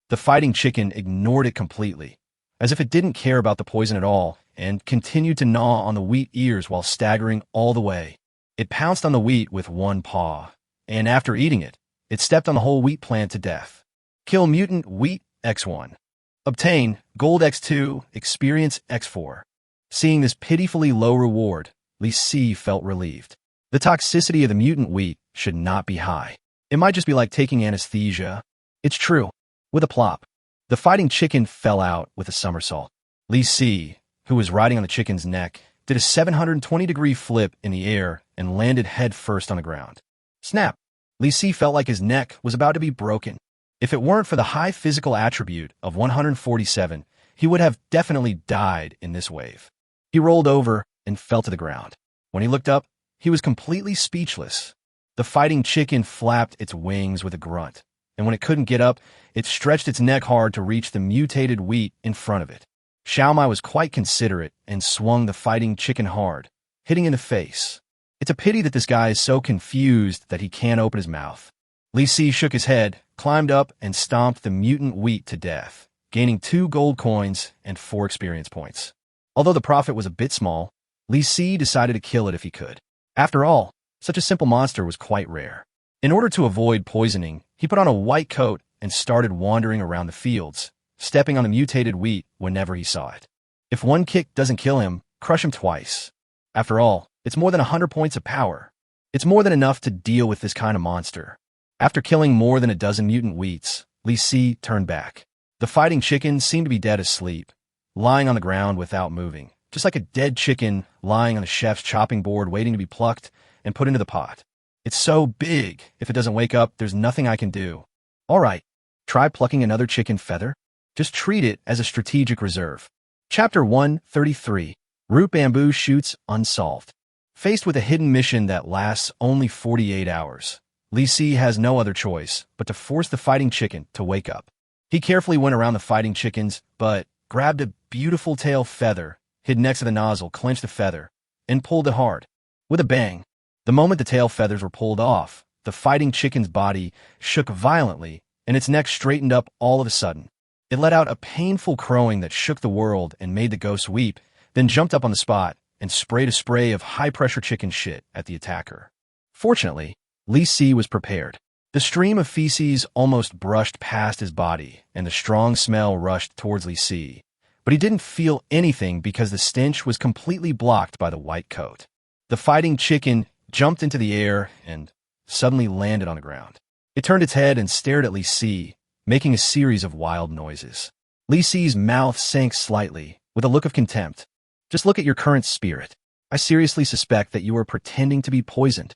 The fighting chicken ignored it completely, as if it didn't care about the poison at all, and continued to gnaw on the wheat ears while staggering all the way. It pounced on the wheat with one paw, and after eating it, it stepped on the whole wheat plant to death. Kill mutant wheat X1. Obtain gold X2, experience X4. Seeing this pitifully low reward, Li Si felt relieved. The toxicity of the mutant wheat should not be high. It might just be like taking anesthesia. It's true. With a plop, the fighting chicken fell out with a somersault. Li Si, who was riding on the chicken's neck, did a 720-degree flip in the air and landed head first on the ground. Snap! Li Si felt like his neck was about to be broken. If it weren't for the high physical attribute of 147, he would have definitely died in this wave. He rolled over and fell to the ground. When he looked up, he was completely speechless. The fighting chicken flapped its wings with a grunt, and when it couldn't get up, it stretched its neck hard to reach the mutated wheat in front of it. Xiaomai was quite considerate and swung the fighting chicken hard, hitting in the face. It's a pity that this guy is so confused that he can't open his mouth. Li Si shook his head, climbed up, and stomped the mutant wheat to death, gaining 2 gold coins and 4 experience points. Although the profit was a bit small, Li Si decided to kill it if he could. After all, such a simple monster was quite rare. In order to avoid poisoning, he put on a white coat and started wandering around the fields, stepping on the mutated wheat whenever he saw it. If one kick doesn't kill him, crush him twice. After all, it's more than 100 points of power. It's more than enough to deal with this kind of monster. After killing more than a dozen mutant wheats, Li Si turned back. The fighting chicken seemed to be dead asleep, lying on the ground without moving, just like a dead chicken lying on the chef's chopping board waiting to be plucked and put into the pot. It's so big, if it doesn't wake up, there's nothing I can do. All right, try plucking another chicken feather. Just treat it as a strategic reserve. Chapter 133, Root Bamboo Shoots Unsolved. Faced with a hidden mission that lasts only 48 hours, Li Si has no other choice but to force the fighting chicken to wake up. He carefully went around the fighting chickens, but grabbed a beautiful tail feather, hid next to the nozzle, clenched the feather, and pulled it hard. With a bang, the moment the tail feathers were pulled off, the fighting chicken's body shook violently, and its neck straightened up all of a sudden. It let out a painful crowing that shook the world and made the ghosts weep, then jumped up on the spot and sprayed a spray of high-pressure chicken shit at the attacker. Fortunately, Li Si was prepared. The stream of feces almost brushed past his body, and the strong smell rushed towards Li Si, but he didn't feel anything because the stench was completely blocked by the white coat. The fighting chicken jumped into the air and suddenly landed on the ground. It turned its head and stared at Li Si, making a series of wild noises. Li Si's mouth sank slightly, with a look of contempt. Just look at your current spirit. I seriously suspect that you are pretending to be poisoned.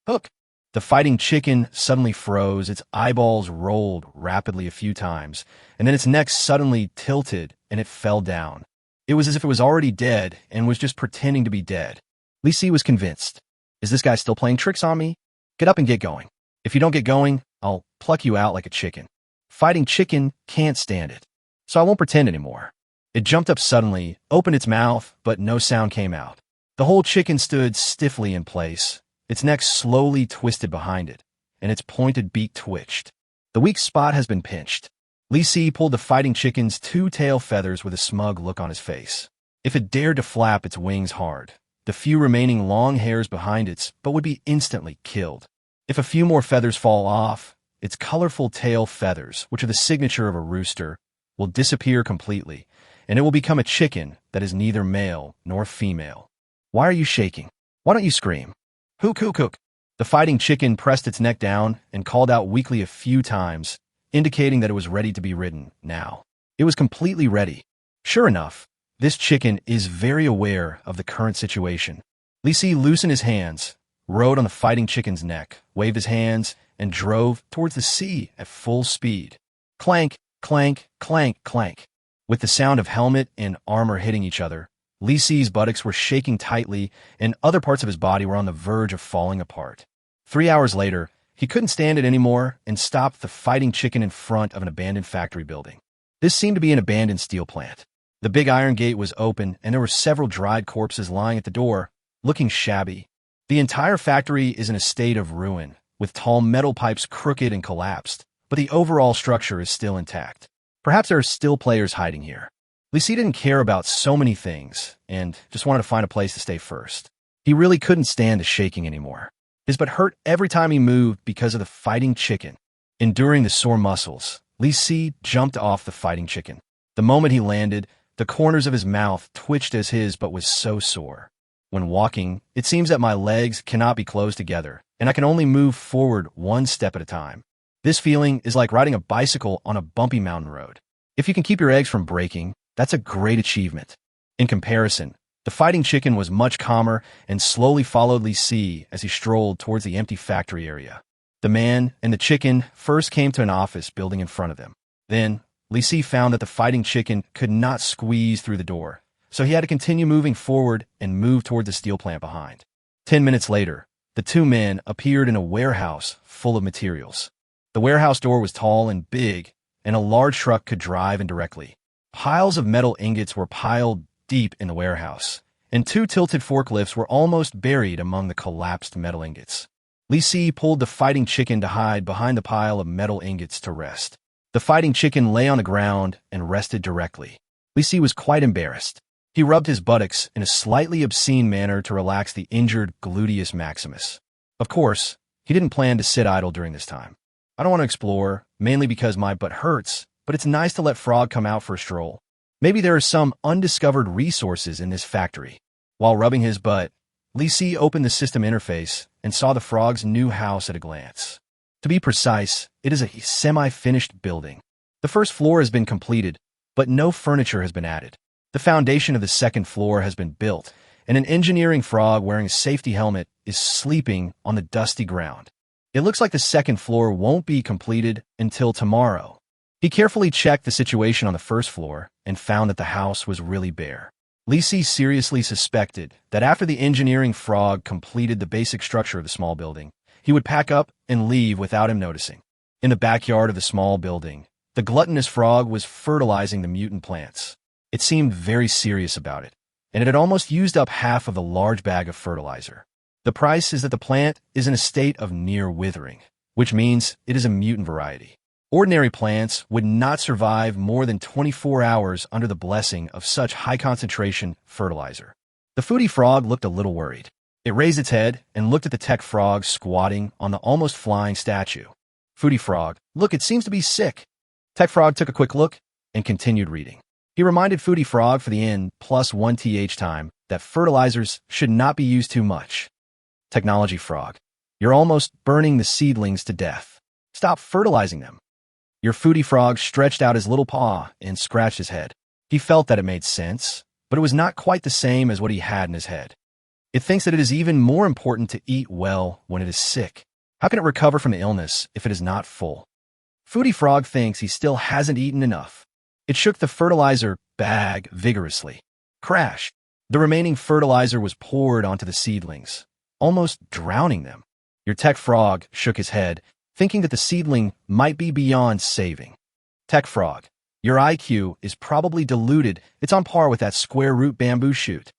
Hook! The fighting chicken suddenly froze, its eyeballs rolled rapidly a few times, and then its neck suddenly tilted and it fell down. It was as if it was already dead and was just pretending to be dead. Li Si was convinced. Is this guy still playing tricks on me? Get up and get going. If you don't get going, I'll pluck you out like a chicken. Fighting chicken can't stand it, so I won't pretend anymore. It jumped up suddenly, opened its mouth, but no sound came out. The whole chicken stood stiffly in place. Its neck slowly twisted behind it, and its pointed beak twitched. The weak spot has been pinched. Li Si pulled the fighting chicken's 2 tail feathers with a smug look on his face. If it dared to flap its wings hard, the few remaining long hairs behind its but would be instantly killed. If a few more feathers fall off, its colorful tail feathers, which are the signature of a rooster, will disappear completely, and it will become a chicken that is neither male nor female. Why are you shaking? Why don't you scream? Hook, hook, hook. The fighting chicken pressed its neck down and called out weakly a few times, indicating that it was ready to be ridden now. It was completely ready. Sure enough, this chicken is very aware of the current situation. Li Si loosened his hands, rode on the fighting chicken's neck, waved his hands, and drove towards the sea at full speed. Clank, clank, clank, clank. With the sound of helmet and armor hitting each other, Li Si's buttocks were shaking tightly and other parts of his body were on the verge of falling apart. 3 hours later, he couldn't stand it anymore and stopped the fighting chicken in front of an abandoned factory building. This seemed to be an abandoned steel plant. The big iron gate was open and there were several dried corpses lying at the door, looking shabby. The entire factory is in a state of ruin, with tall metal pipes crooked and collapsed, but the overall structure is still intact. Perhaps there are still players hiding here. Li Si didn't care about so many things and just wanted to find a place to stay first. He really couldn't stand the shaking anymore. His butt hurt every time he moved because of the fighting chicken. Enduring the sore muscles, Li Si jumped off the fighting chicken. The moment he landed, the corners of his mouth twitched as his butt was so sore. When walking, it seems that my legs cannot be closed together, and I can only move forward one step at a time. This feeling is like riding a bicycle on a bumpy mountain road. If you can keep your eggs from breaking, that's a great achievement. In comparison, the fighting chicken was much calmer and slowly followed Li Si as he strolled towards the empty factory area. The man and the chicken first came to an office building in front of them. Then, Li Si found that the fighting chicken could not squeeze through the door, so he had to continue moving forward and move toward the steel plant behind. 10 minutes later, the two men appeared in a warehouse full of materials. The warehouse door was tall and big, and a large truck could drive in directly. Piles of metal ingots were piled deep in the warehouse, and two tilted forklifts were almost buried among the collapsed metal ingots. Li Si pulled the fighting chicken to hide behind the pile of metal ingots to rest. The fighting chicken lay on the ground and rested directly. Li Si was quite embarrassed. He rubbed his buttocks in a slightly obscene manner to relax the injured gluteus maximus. Of course, he didn't plan to sit idle during this time. I don't want to explore, mainly because my butt hurts, but it's nice to let Frog come out for a stroll. Maybe there are some undiscovered resources in this factory. While rubbing his butt, Li Si opened the system interface and saw the frog's new house at a glance. To be precise, it is a semi-finished building. The first floor has been completed, but no furniture has been added. The foundation of the second floor has been built, and an engineering frog wearing a safety helmet is sleeping on the dusty ground. It looks like the second floor won't be completed until tomorrow. He carefully checked the situation on the first floor and found that the house was really bare. Li Si seriously suspected that after the engineering frog completed the basic structure of the small building, he would pack up and leave without him noticing. In the backyard of the small building, the gluttonous frog was fertilizing the mutant plants. It seemed very serious about it, and it had almost used up half of the large bag of fertilizer. The price is that the plant is in a state of near withering, which means it is a mutant variety. Ordinary plants would not survive more than 24 hours under the blessing of such high-concentration fertilizer. The foodie frog looked a little worried. It raised its head and looked at the tech frog squatting on the almost flying statue. Foodie frog, look, it seems to be sick. Tech frog took a quick look and continued reading. He reminded Foodie frog for the N+1 time that fertilizers should not be used too much. Technology frog, you're almost burning the seedlings to death. Stop fertilizing them. Your foodie frog stretched out his little paw and scratched his head. He felt that it made sense, but it was not quite the same as what he had in his head. It thinks that it is even more important to eat well when it is sick. How can it recover from the illness if it is not full? Foodie frog thinks he still hasn't eaten enough. It shook the fertilizer bag vigorously. Crash! The remaining fertilizer was poured onto the seedlings, almost drowning them. Your tech frog shook his head, thinking that the seedling might be beyond saving. Tech frog, your IQ is probably diluted. It's on par with that square root bamboo shoot.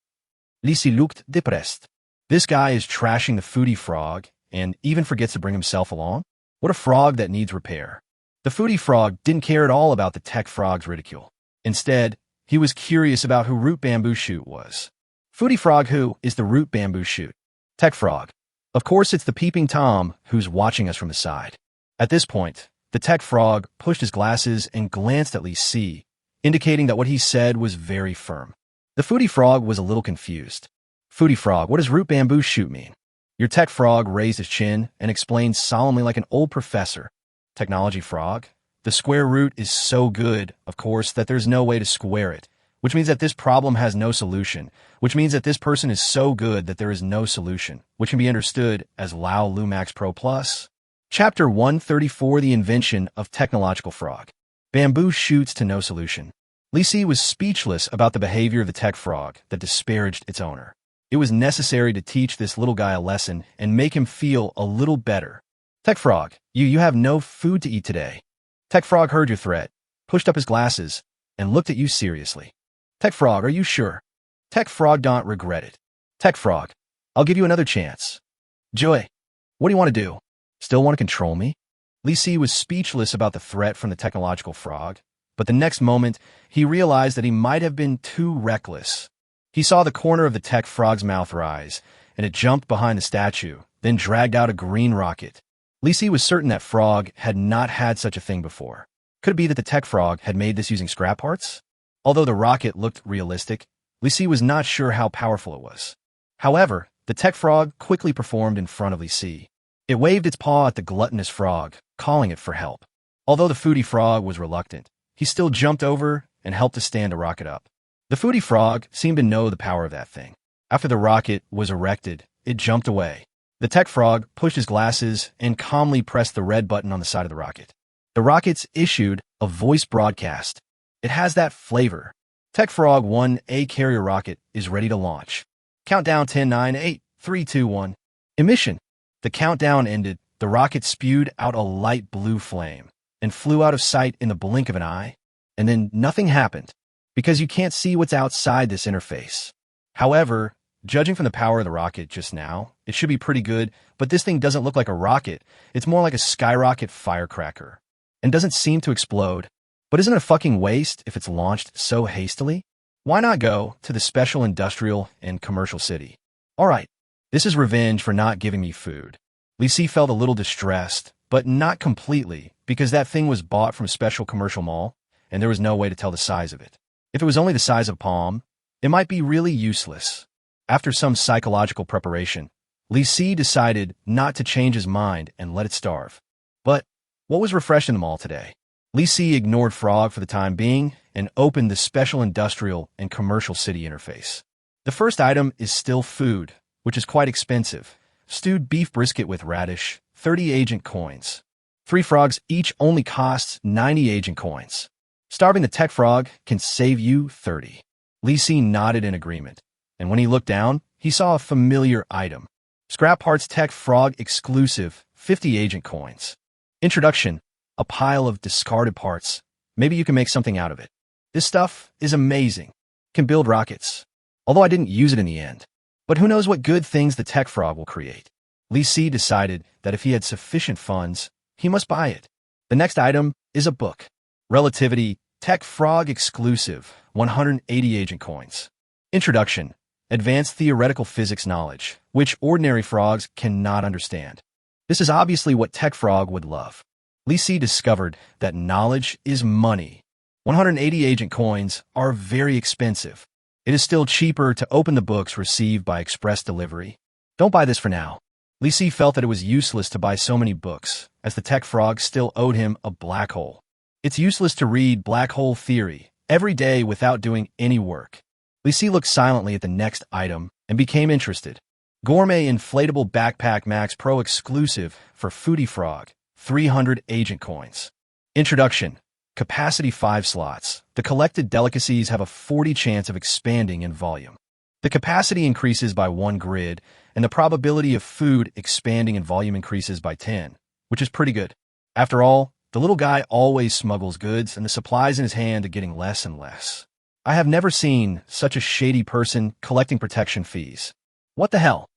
Li Si looked depressed. This guy is trashing the foodie frog and even forgets to bring himself along? What a frog that needs repair. The foodie frog didn't care at all about the tech frog's ridicule. Instead, he was curious about who root bamboo shoot was. Foodie frog, who is the root bamboo shoot? Tech frog, of course it's the peeping Tom who's watching us from the side. At this point, the tech frog pushed his glasses and glanced at Li Si, indicating that what he said was very firm. The foodie frog was a little confused. Foodie frog, what does root bamboo shoot mean? Your tech frog raised his chin and explained solemnly like an old professor. Technology frog, the square root is so good, of course, that there's no way to square it, which means that this problem has no solution, which means that this person is so good that there is no solution, which can be understood as Lao Lumax Pro Plus. Chapter 134, The Invention of Technological Frog. Bamboo shoots to no solution. Li Si was speechless about the behavior of the tech frog that disparaged its owner. It was necessary to teach this little guy a lesson and make him feel a little better. Tech frog, you have no food to eat today. Tech frog heard your threat, pushed up his glasses, and looked at you seriously. Tech frog, are you sure? Tech frog don't regret it. Tech frog, I'll give you another chance. Joy, what do you want to do? Still want to control me? Li Si was speechless about the threat from the technological frog, but the next moment, he realized that he might have been too reckless. He saw the corner of the tech frog's mouth rise, and it jumped behind the statue, then dragged out a green rocket. Li Si was certain that frog had not had such a thing before. Could it be that the tech frog had made this using scrap parts? Although the rocket looked realistic, Li Si was not sure how powerful it was. However, the tech frog quickly performed in front of Li Si. It waved its paw at the gluttonous frog, calling it for help. Although the foodie frog was reluctant, he still jumped over and helped to stand a rocket up. The foodie frog seemed to know the power of that thing. After the rocket was erected, it jumped away. The tech frog pushed his glasses and calmly pressed the red button on the side of the rocket. The rockets issued a voice broadcast. It has that flavor. Tech frog 1A carrier rocket is ready to launch. Countdown 10, 9, 8, 3, 2, 1. Emission. The countdown ended. The rocket spewed out a light blue flame and flew out of sight in the blink of an eye. And then nothing happened, because you can't see what's outside this interface. However, judging from the power of the rocket just now, it should be pretty good, but this thing doesn't look like a rocket. It's more like a skyrocket firecracker, and doesn't seem to explode. But isn't it a fucking waste if it's launched so hastily? Why not go to the special industrial and commercial city? All right, this is revenge for not giving me food. Li Si felt a little distressed, but not completely, because that thing was bought from a special commercial mall, and there was no way to tell the size of it. If it was only the size of a palm, it might be really useless. After some psychological preparation, Li Si decided not to change his mind and let it starve. But what was refreshed in the mall today? Li Si ignored frog for the time being and opened the special industrial and commercial city interface. The first item is still food, which is quite expensive. Stewed beef brisket with radish, 30 agent coins. 3 frogs each only costs 90 agent coins. Starving the tech frog can save you 30. Li Si nodded in agreement, and when he looked down, he saw a familiar item. Scrap Parts Tech Frog exclusive, 50 agent coins. Introduction, a pile of discarded parts. Maybe you can make something out of it. This stuff is amazing. Can build rockets. Although I didn't use it in the end. But who knows what good things the tech frog will create. Li Si decided that if he had sufficient funds, he must buy it. The next item is a book. Relativity, Tech Frog exclusive, 180 agent coins. Introduction, advanced theoretical physics knowledge, which ordinary frogs cannot understand. This is obviously what Tech Frog would love. Li Si discovered that knowledge is money. 180 agent coins are very expensive. It is still cheaper to open the books received by express delivery. Don't buy this for now. Li Si felt that it was useless to buy so many books, as the tech frog still owed him a black hole. It's useless to read black hole theory every day without doing any work. Li Si looked silently at the next item and became interested. Gourmet Inflatable Backpack Max Pro exclusive for Foodie Frog, 300 agent coins. Introduction. Capacity 5 slots. The collected delicacies have a 40 chance of expanding in volume. The capacity increases by 1 grid, and the probability of food expanding in volume increases by 10, which is pretty good. After all, the little guy always smuggles goods, and the supplies in his hand are getting less and less. I have never seen such a shady person collecting protection fees. What the hell?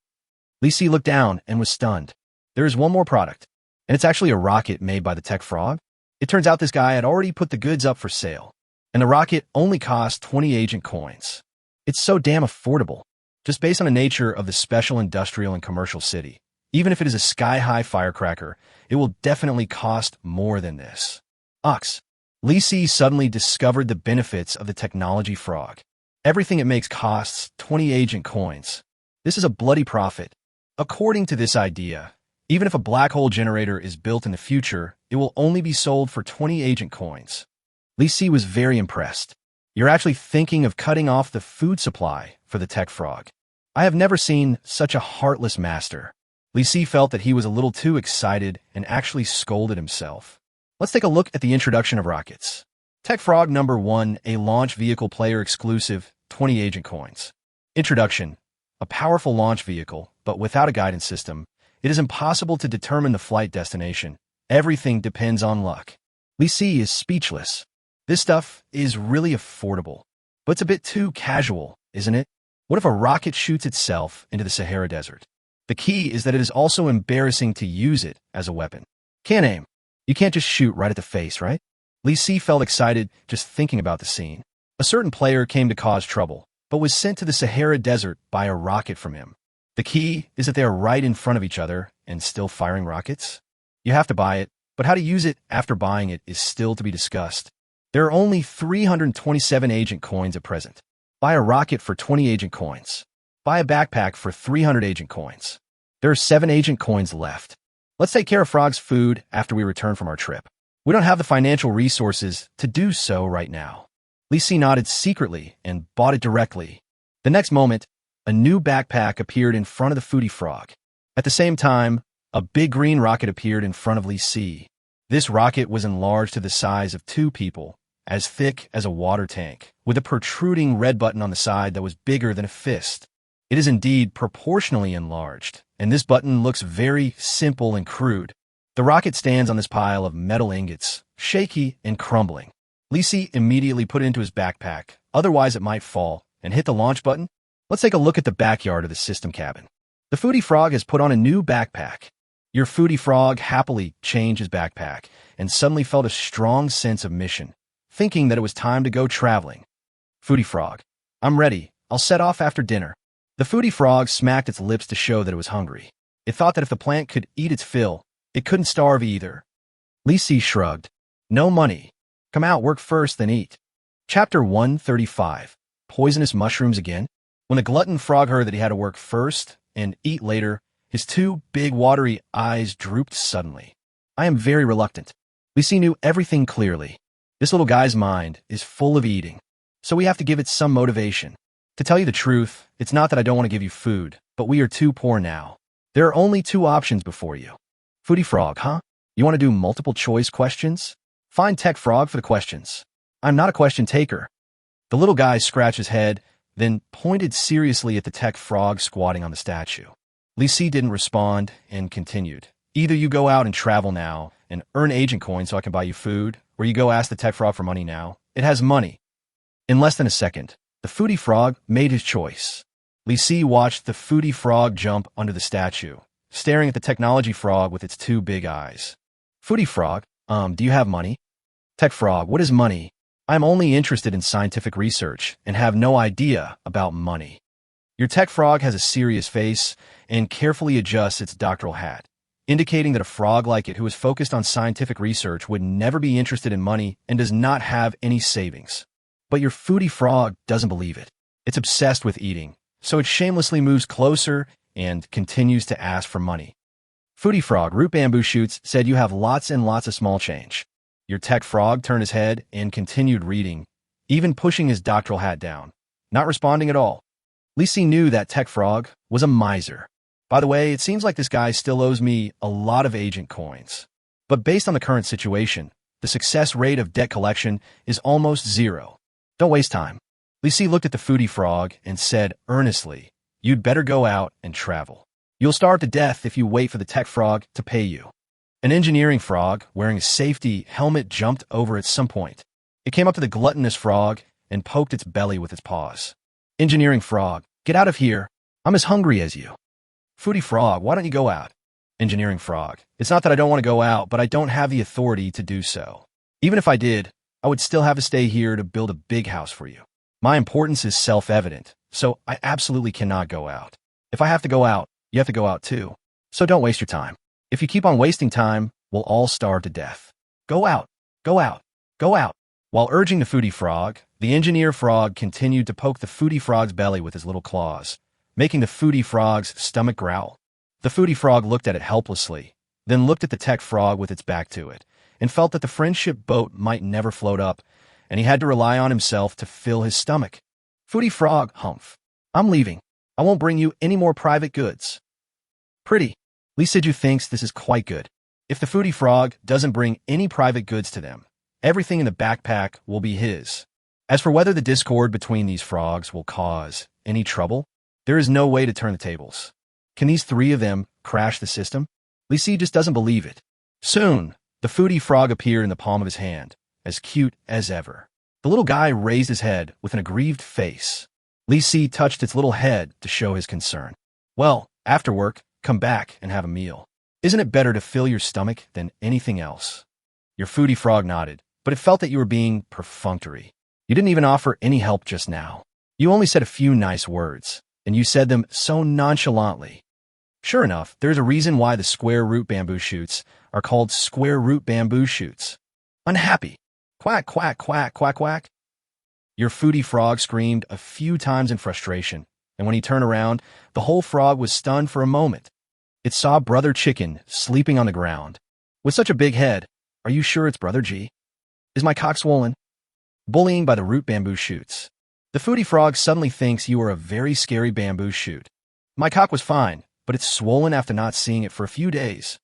Li Si looked down and was stunned. There is one more product, and it's actually a rocket made by the tech frog. It turns out this guy had already put the goods up for sale, and the rocket only cost 20 agent coins. It's so damn affordable. Just based on the nature of the special industrial and commercial city, Even if it is a sky-high firecracker, it will definitely cost more than this. Ox. Lee Si suddenly discovered the benefits of the technology frog. Everything it makes costs 20 agent coins. This is a bloody profit. According to this idea, even if a black hole generator is built in the future, it will only be sold for 20 agent coins. Lee Si was very impressed. You're actually thinking of cutting off the food supply for the tech frog. I have never seen such a heartless master. Lee Si felt that he was a little too excited and actually scolded himself. Let's take a look at the introduction of rockets. Tech Frog number 1, a launch vehicle player exclusive, 20 agent coins. Introduction. A powerful launch vehicle, but without a guidance system, it is impossible to determine the flight destination. Everything depends on luck. Lee Si is speechless. This stuff is really affordable, but it's a bit too casual, isn't it? What if a rocket shoots itself into the Sahara Desert? The key is that it is also embarrassing to use it as a weapon. Can't aim. You can't just shoot right at the face, right? Lee Si felt excited just thinking about the scene. A certain player came to cause trouble, but was sent to the Sahara Desert by a rocket from him. The key is that they are right in front of each other and still firing rockets. You have to buy it, but how to use it after buying it is still to be discussed. There are only 327 agent coins at present. Buy a rocket for 20 agent coins. Buy a backpack for 300 agent coins. There are 7 agent coins left. Let's take care of Frog's food after we return from our trip. We don't have the financial resources to do so right now. Lee Si nodded secretly and bought it directly. The next moment, a new backpack appeared in front of the foodie frog. At the same time, a big green rocket appeared in front of Lee Si. This rocket was enlarged to the size of 2 people, as thick as a water tank, with a protruding red button on the side that was bigger than a fist. It is indeed proportionally enlarged, and this button looks very simple and crude. The rocket stands on this pile of metal ingots, shaky and crumbling. Lee Si immediately put it into his backpack, otherwise it might fall, and hit the launch button. Let's take a look at the backyard of the system cabin. The foodie frog has put on a new backpack. Your foodie frog happily changed his backpack and suddenly felt a strong sense of mission, thinking that it was time to go traveling. Foodie frog. I'm ready. I'll set off after dinner. The foodie frog smacked its lips to show that it was hungry. It thought that if the plant could eat its fill, it couldn't starve either. Lee Si shrugged. No money. Come out, work first, then eat. Chapter 135. Poisonous mushrooms again? When the glutton frog heard that he had to work first and eat later, his 2 big watery eyes drooped suddenly. I am very reluctant. Lee Si knew everything clearly. This little guy's mind is full of eating, so we have to give it some motivation. To tell you the truth, it's not that I don't want to give you food, but we are too poor now. There are only 2 options before you. Foodie frog, huh? You want to do multiple choice questions? Find tech frog for the questions. I'm not a question taker. The little guy scratched his head, then pointed seriously at the tech frog squatting on the statue. Lee Si didn't respond and continued. Either you go out and travel now and earn agent coins so I can buy you food, or you go ask the tech frog for money now. It has money. In less than a second, the foodie frog made his choice. Lee Si watched the foodie frog jump under the statue, staring at the technology frog with its 2 big eyes. Foodie frog, do you have money? Tech frog, what is money? I'm only interested in scientific research and have no idea about money. Your tech frog has a serious face and carefully adjusts its doctoral hat, indicating that a frog like it who is focused on scientific research would never be interested in money and does not have any savings. But your foodie frog doesn't believe it. It's obsessed with eating, so it shamelessly moves closer and continues to ask for money. Foodie frog, root bamboo shoots, said you have lots and lots of small change. Your tech frog turned his head and continued reading, even pushing his doctoral hat down, not responding at all. Lee Si knew that tech frog was a miser. By the way, it seems like this guy still owes me a lot of agent coins. But based on the current situation, the success rate of debt collection is almost 0. Don't waste time. Lee Si looked at the foodie frog and said earnestly, you'd better go out and travel. You'll starve to death if you wait for the tech frog to pay you. An engineering frog wearing a safety helmet jumped over at some point. It came up to the gluttonous frog and poked its belly with its paws. Engineering frog, get out of here. I'm as hungry as you. Foodie frog, why don't you go out? Engineering frog, it's not that I don't want to go out, but I don't have the authority to do so. Even if I did, I would still have to stay here to build a big house for you. My importance is self-evident, so I absolutely cannot go out. If I have to go out, you have to go out too. So don't waste your time. If you keep on wasting time, we'll all starve to death. Go out, go out, go out. While urging the foodie frog, the engineer frog continued to poke the foodie frog's belly with his little claws, making the foodie frog's stomach growl. The foodie frog looked at it helplessly, then looked at the tech frog with its back to it, and felt that the friendship boat might never float up, and he had to rely on himself to fill his stomach. Foodie frog, humph. I'm leaving. I won't bring you any more private goods. Pretty. Lee Siju thinks this is quite good. If the foodie frog doesn't bring any private goods to them, everything in the backpack will be his. As for whether the discord between these frogs will cause any trouble, there is no way to turn the tables. Can these three of them crash the system? Lee Si just doesn't believe it. Soon, the foodie frog appeared in the palm of his hand, as cute as ever. The little guy raised his head with an aggrieved face. Lee Si touched its little head to show his concern. Well, after work, come back and have a meal. Isn't it better to fill your stomach than anything else? Your foodie frog nodded, but it felt that you were being perfunctory. You didn't even offer any help just now. You only said a few nice words, and you said them so nonchalantly. Sure enough, there's a reason why the square root bamboo shoots are called square root bamboo shoots. Unhappy. Quack, quack, quack, quack, quack. Your foodie frog screamed a few times in frustration, and when he turned around, the whole frog was stunned for a moment. It saw Brother Chicken sleeping on the ground. With such a big head, are you sure it's Brother G? Is my cock swollen? Bullying by the root bamboo shoots. The foodie frog suddenly thinks you are a very scary bamboo shoot. My cock was fine, but it's swollen after not seeing it for a few days.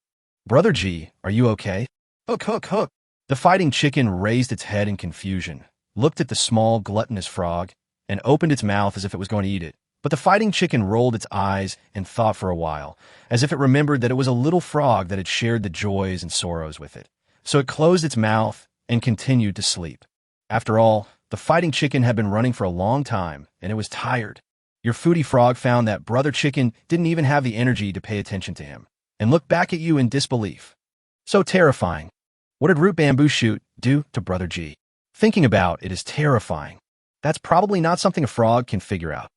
Brother G, are you okay? Hook, hook, hook. The fighting chicken raised its head in confusion, looked at the small, gluttonous frog, and opened its mouth as if it was going to eat it. But the fighting chicken rolled its eyes and thought for a while, as if it remembered that it was a little frog that had shared the joys and sorrows with it. So it closed its mouth and continued to sleep. After all, the fighting chicken had been running for a long time, and it was tired. Your foodie frog found that Brother Chicken didn't even have the energy to pay attention to him, and looked back at you in disbelief. So terrifying. What did Root Bamboo Shoot do to Brother G? Thinking about it is terrifying. That's probably not something a frog can figure out.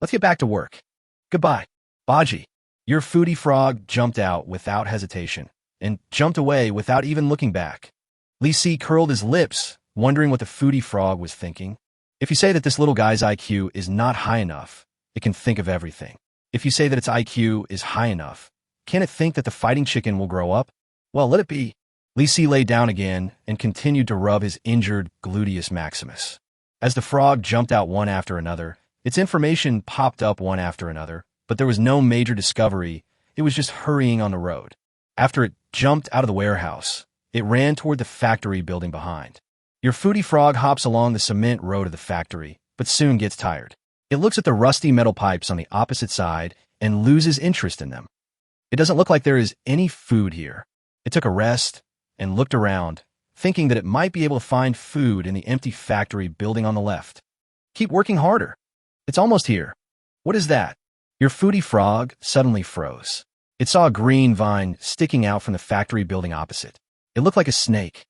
Let's get back to work. Goodbye, Baji. Your foodie frog jumped out without hesitation, and jumped away without even looking back. Lee Si curled his lips, wondering what the foodie frog was thinking. If you say that this little guy's IQ is not high enough, it can think of everything. If you say that its IQ is high enough, can it think that the fighting chicken will grow up? Well, let it be. Lee Si lay down again and continued to rub his injured gluteus maximus. As the frog jumped out one after another, its information popped up one after another, but there was no major discovery. It was just hurrying on the road. After it jumped out of the warehouse, it ran toward the factory building behind. Your foodie frog hops along the cement road of the factory, but soon gets tired. It looks at the rusty metal pipes on the opposite side and loses interest in them. It doesn't look like there is any food here. It took a rest and looked around, thinking that it might be able to find food in the empty factory building on the left. Keep working harder. It's almost here. What is that? Your foodie frog suddenly froze. It saw a green vine sticking out from the factory building opposite. It looked like a snake.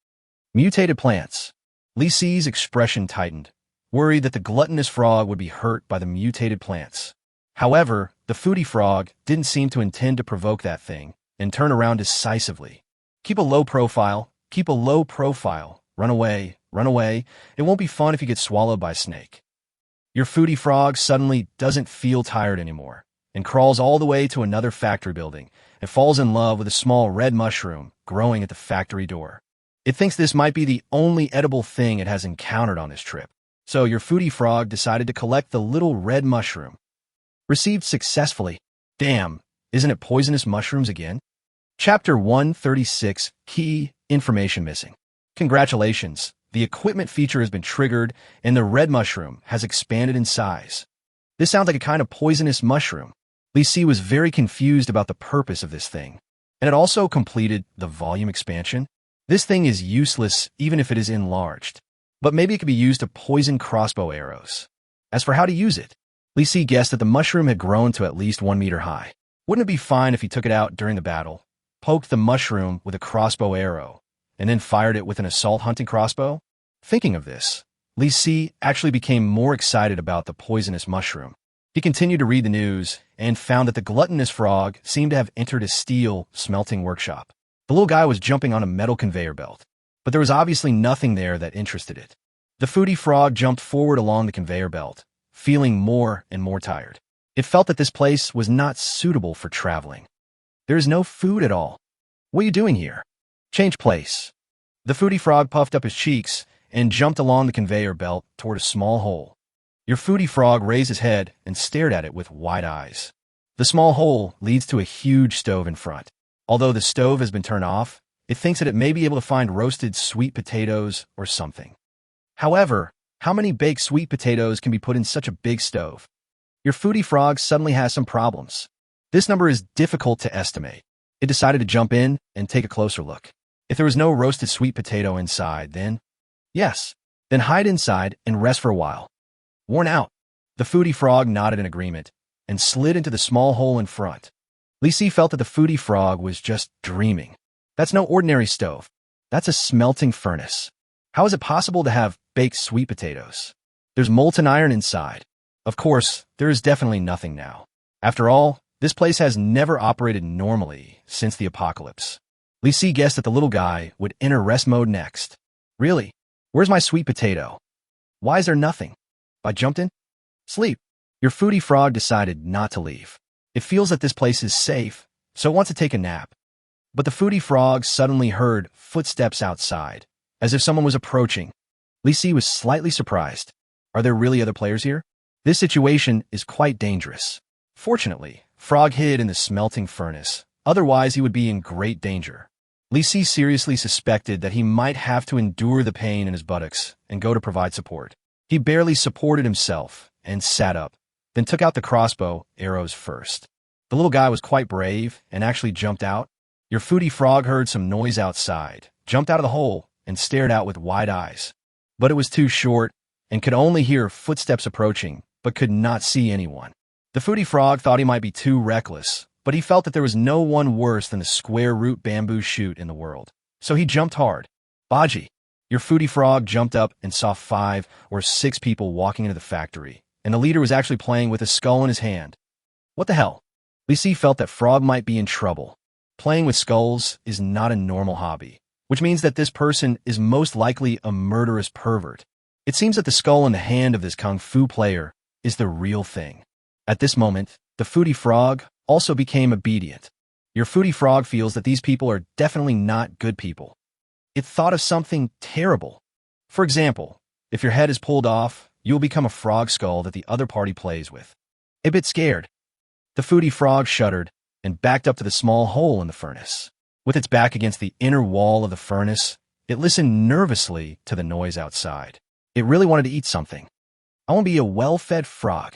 Mutated plants. Lee Si's expression tightened, worried that the gluttonous frog would be hurt by the mutated plants. However, the foodie frog didn't seem to intend to provoke that thing and turn around decisively. Keep a low profile. Keep a low profile. Run away. Run away. It won't be fun if you get swallowed by a snake. Your foodie frog suddenly doesn't feel tired anymore and crawls all the way to another factory building and falls in love with a small red mushroom growing at the factory door. It thinks this might be the only edible thing it has encountered on this trip. So your foodie frog decided to collect the little red mushroom. Received successfully. Damn, isn't it poisonous mushrooms again? Chapter 136, Key Information Missing. Congratulations. The equipment feature has been triggered, and the red mushroom has expanded in size. This sounds like a kind of poisonous mushroom. Lee Si was very confused about the purpose of this thing, and it also completed the volume expansion. This thing is useless even if it is enlarged, but maybe it could be used to poison crossbow arrows. As for how to use it, Lee Si guessed that the mushroom had grown to at least 1 meter high. Wouldn't it be fine if he took it out during the battle, poked the mushroom with a crossbow arrow, and then fired it with an assault hunting crossbow? Thinking of this, Lee Si actually became more excited about the poisonous mushroom. He continued to read the news and found that the gluttonous frog seemed to have entered a steel smelting workshop. The little guy was jumping on a metal conveyor belt, but there was obviously nothing there that interested it. The foodie frog jumped forward along the conveyor belt, feeling more and more tired. It felt that this place was not suitable for traveling. There is no food at all. What are you doing here? Change place. The foodie frog puffed up his cheeks and jumped along the conveyor belt toward a small hole. Your foodie frog raised his head and stared at it with wide eyes. The small hole leads to a huge stove in front. Although the stove has been turned off, it thinks that it may be able to find roasted sweet potatoes or something. However, how many baked sweet potatoes can be put in such a big stove? Your foodie frog suddenly has some problems. This number is difficult to estimate. It decided to jump in and take a closer look. If there was no roasted sweet potato inside, then hide inside and rest for a while. Worn out, the foodie frog nodded in agreement and slid into the small hole in front. Lisi felt that the foodie frog was just dreaming. That's no ordinary stove. That's a smelting furnace. How is it possible to have baked sweet potatoes? There's molten iron inside. Of course, there is definitely nothing now. After all, this place has never operated normally since the apocalypse. Lisi guessed that the little guy would enter rest mode next. Really? Where's my sweet potato? Why is there nothing? I jumped in? Sleep. Your foodie frog decided not to leave. It feels that this place is safe, so it wants to take a nap. But the foodie frog suddenly heard footsteps outside, as if someone was approaching. Lisi was slightly surprised. Are there really other players here? This situation is quite dangerous. Fortunately, Frog hid in the smelting furnace. Otherwise, he would be in great danger. Lisi seriously suspected that he might have to endure the pain in his buttocks and go to provide support. He barely supported himself and sat up, then took out the crossbow arrows first. The little guy was quite brave and actually jumped out. Your foodie frog heard some noise outside, jumped out of the hole, and stared out with wide eyes. But it was too short and could only hear footsteps approaching, but could not see anyone. The foodie frog thought he might be too reckless, but he felt that there was no one worse than the square root bamboo shoot in the world. So he jumped hard. Baji. Your foodie frog jumped up and saw 5 or 6 people walking into the factory, and the leader was actually playing with a skull in his hand. What the hell? Lisi felt that Frog might be in trouble. Playing with skulls is not a normal hobby, which means that this person is most likely a murderous pervert. It seems that the skull in the hand of this kung fu player is the real thing. At this moment, the foodie frog also became obedient. Your foodie frog feels that these people are definitely not good people. It thought of something terrible. For example, if your head is pulled off, you will become a frog skull that the other party plays with. A bit scared, the foodie frog shuddered and backed up to the small hole in the furnace. With its back against the inner wall of the furnace, it listened nervously to the noise outside. It really wanted to eat something. I want to be a well-fed frog.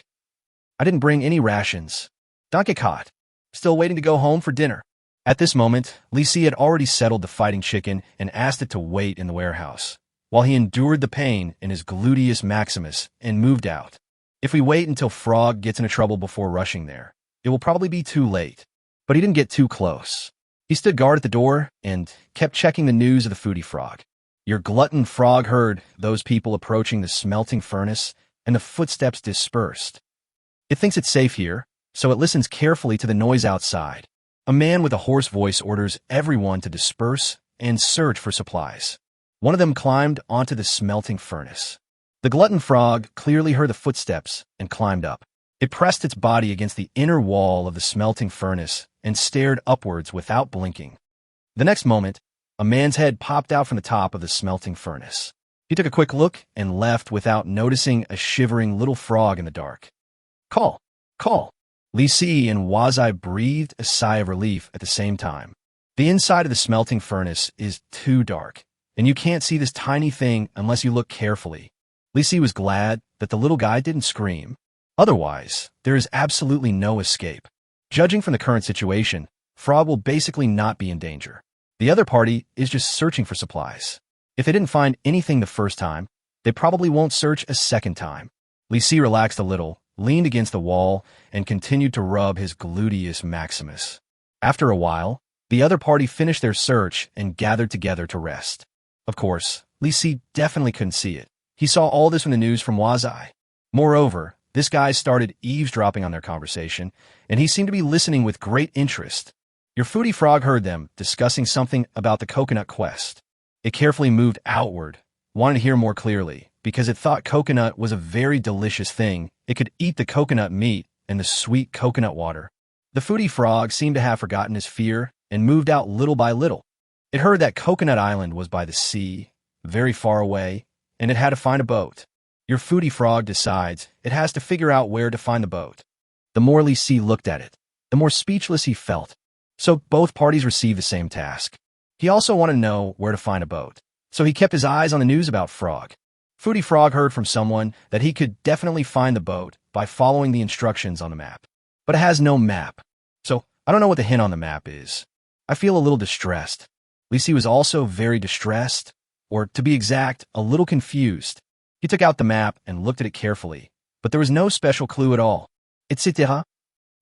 I didn't bring any rations. Don't get caught. Still waiting to go home for dinner. At this moment, Lisi had already settled the fighting chicken and asked it to wait in the warehouse, while he endured the pain in his gluteus maximus and moved out. If we wait until Frog gets into trouble before rushing there, it will probably be too late. But he didn't get too close. He stood guard at the door and kept checking the news of the foodie frog. Your glutton frog heard those people approaching the smelting furnace, and the footsteps dispersed. It thinks it's safe here, so it listens carefully to the noise outside. A man with a hoarse voice orders everyone to disperse and search for supplies. One of them climbed onto the smelting furnace. The glutton frog clearly heard the footsteps and climbed up. It pressed its body against the inner wall of the smelting furnace and stared upwards without blinking. The next moment, a man's head popped out from the top of the smelting furnace. He took a quick look and left without noticing a shivering little frog in the dark. Call! Call! Lisi and Wazai breathed a sigh of relief at the same time. The inside of the smelting furnace is too dark, and you can't see this tiny thing unless you look carefully. Lisi was glad that the little guy didn't scream. Otherwise, there is absolutely no escape. Judging from the current situation, Frog will basically not be in danger. The other party is just searching for supplies. If they didn't find anything the first time, they probably won't search a second time. Lisi relaxed a little, leaned against the wall, and continued to rub his gluteus maximus. After a while, the other party finished their search and gathered together to rest. Of course, Lisi definitely couldn't see it. He saw all this from the news from Wazai. Moreover, This guy started eavesdropping on their conversation, and he seemed to be listening with great interest. Your foodie frog heard them discussing something about the coconut quest. It carefully moved outward, wanted to hear more clearly, because it thought coconut was a very delicious thing. It could eat the coconut meat and the sweet coconut water. The foodie frog seemed to have forgotten his fear and moved out little by little. It heard that Coconut Island was by the sea, very far away, and it had to find a boat. Your foodie frog decides it has to figure out where to find the boat. The more Lee Si looked at it, the more speechless he felt. So both parties received the same task. He also wanted to know where to find a boat, so he kept his eyes on the news about Frog. Foodie Frog heard from someone that he could definitely find the boat by following the instructions on the map. But it has no map, so I don't know what the hint on the map is. I feel a little distressed. Lee Si was also very distressed, or to be exact, a little confused. He took out the map and looked at it carefully, but there was no special clue at all. Etc.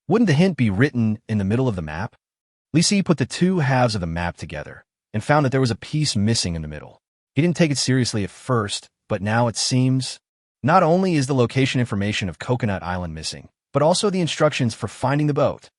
Wouldn't the hint be written in the middle of the map? Lee Si put the two halves of the map together and found that there was a piece missing in the middle. He didn't take it seriously at first, but now it seems not only is the location information of Coconut Island missing, but also the instructions for finding the boat.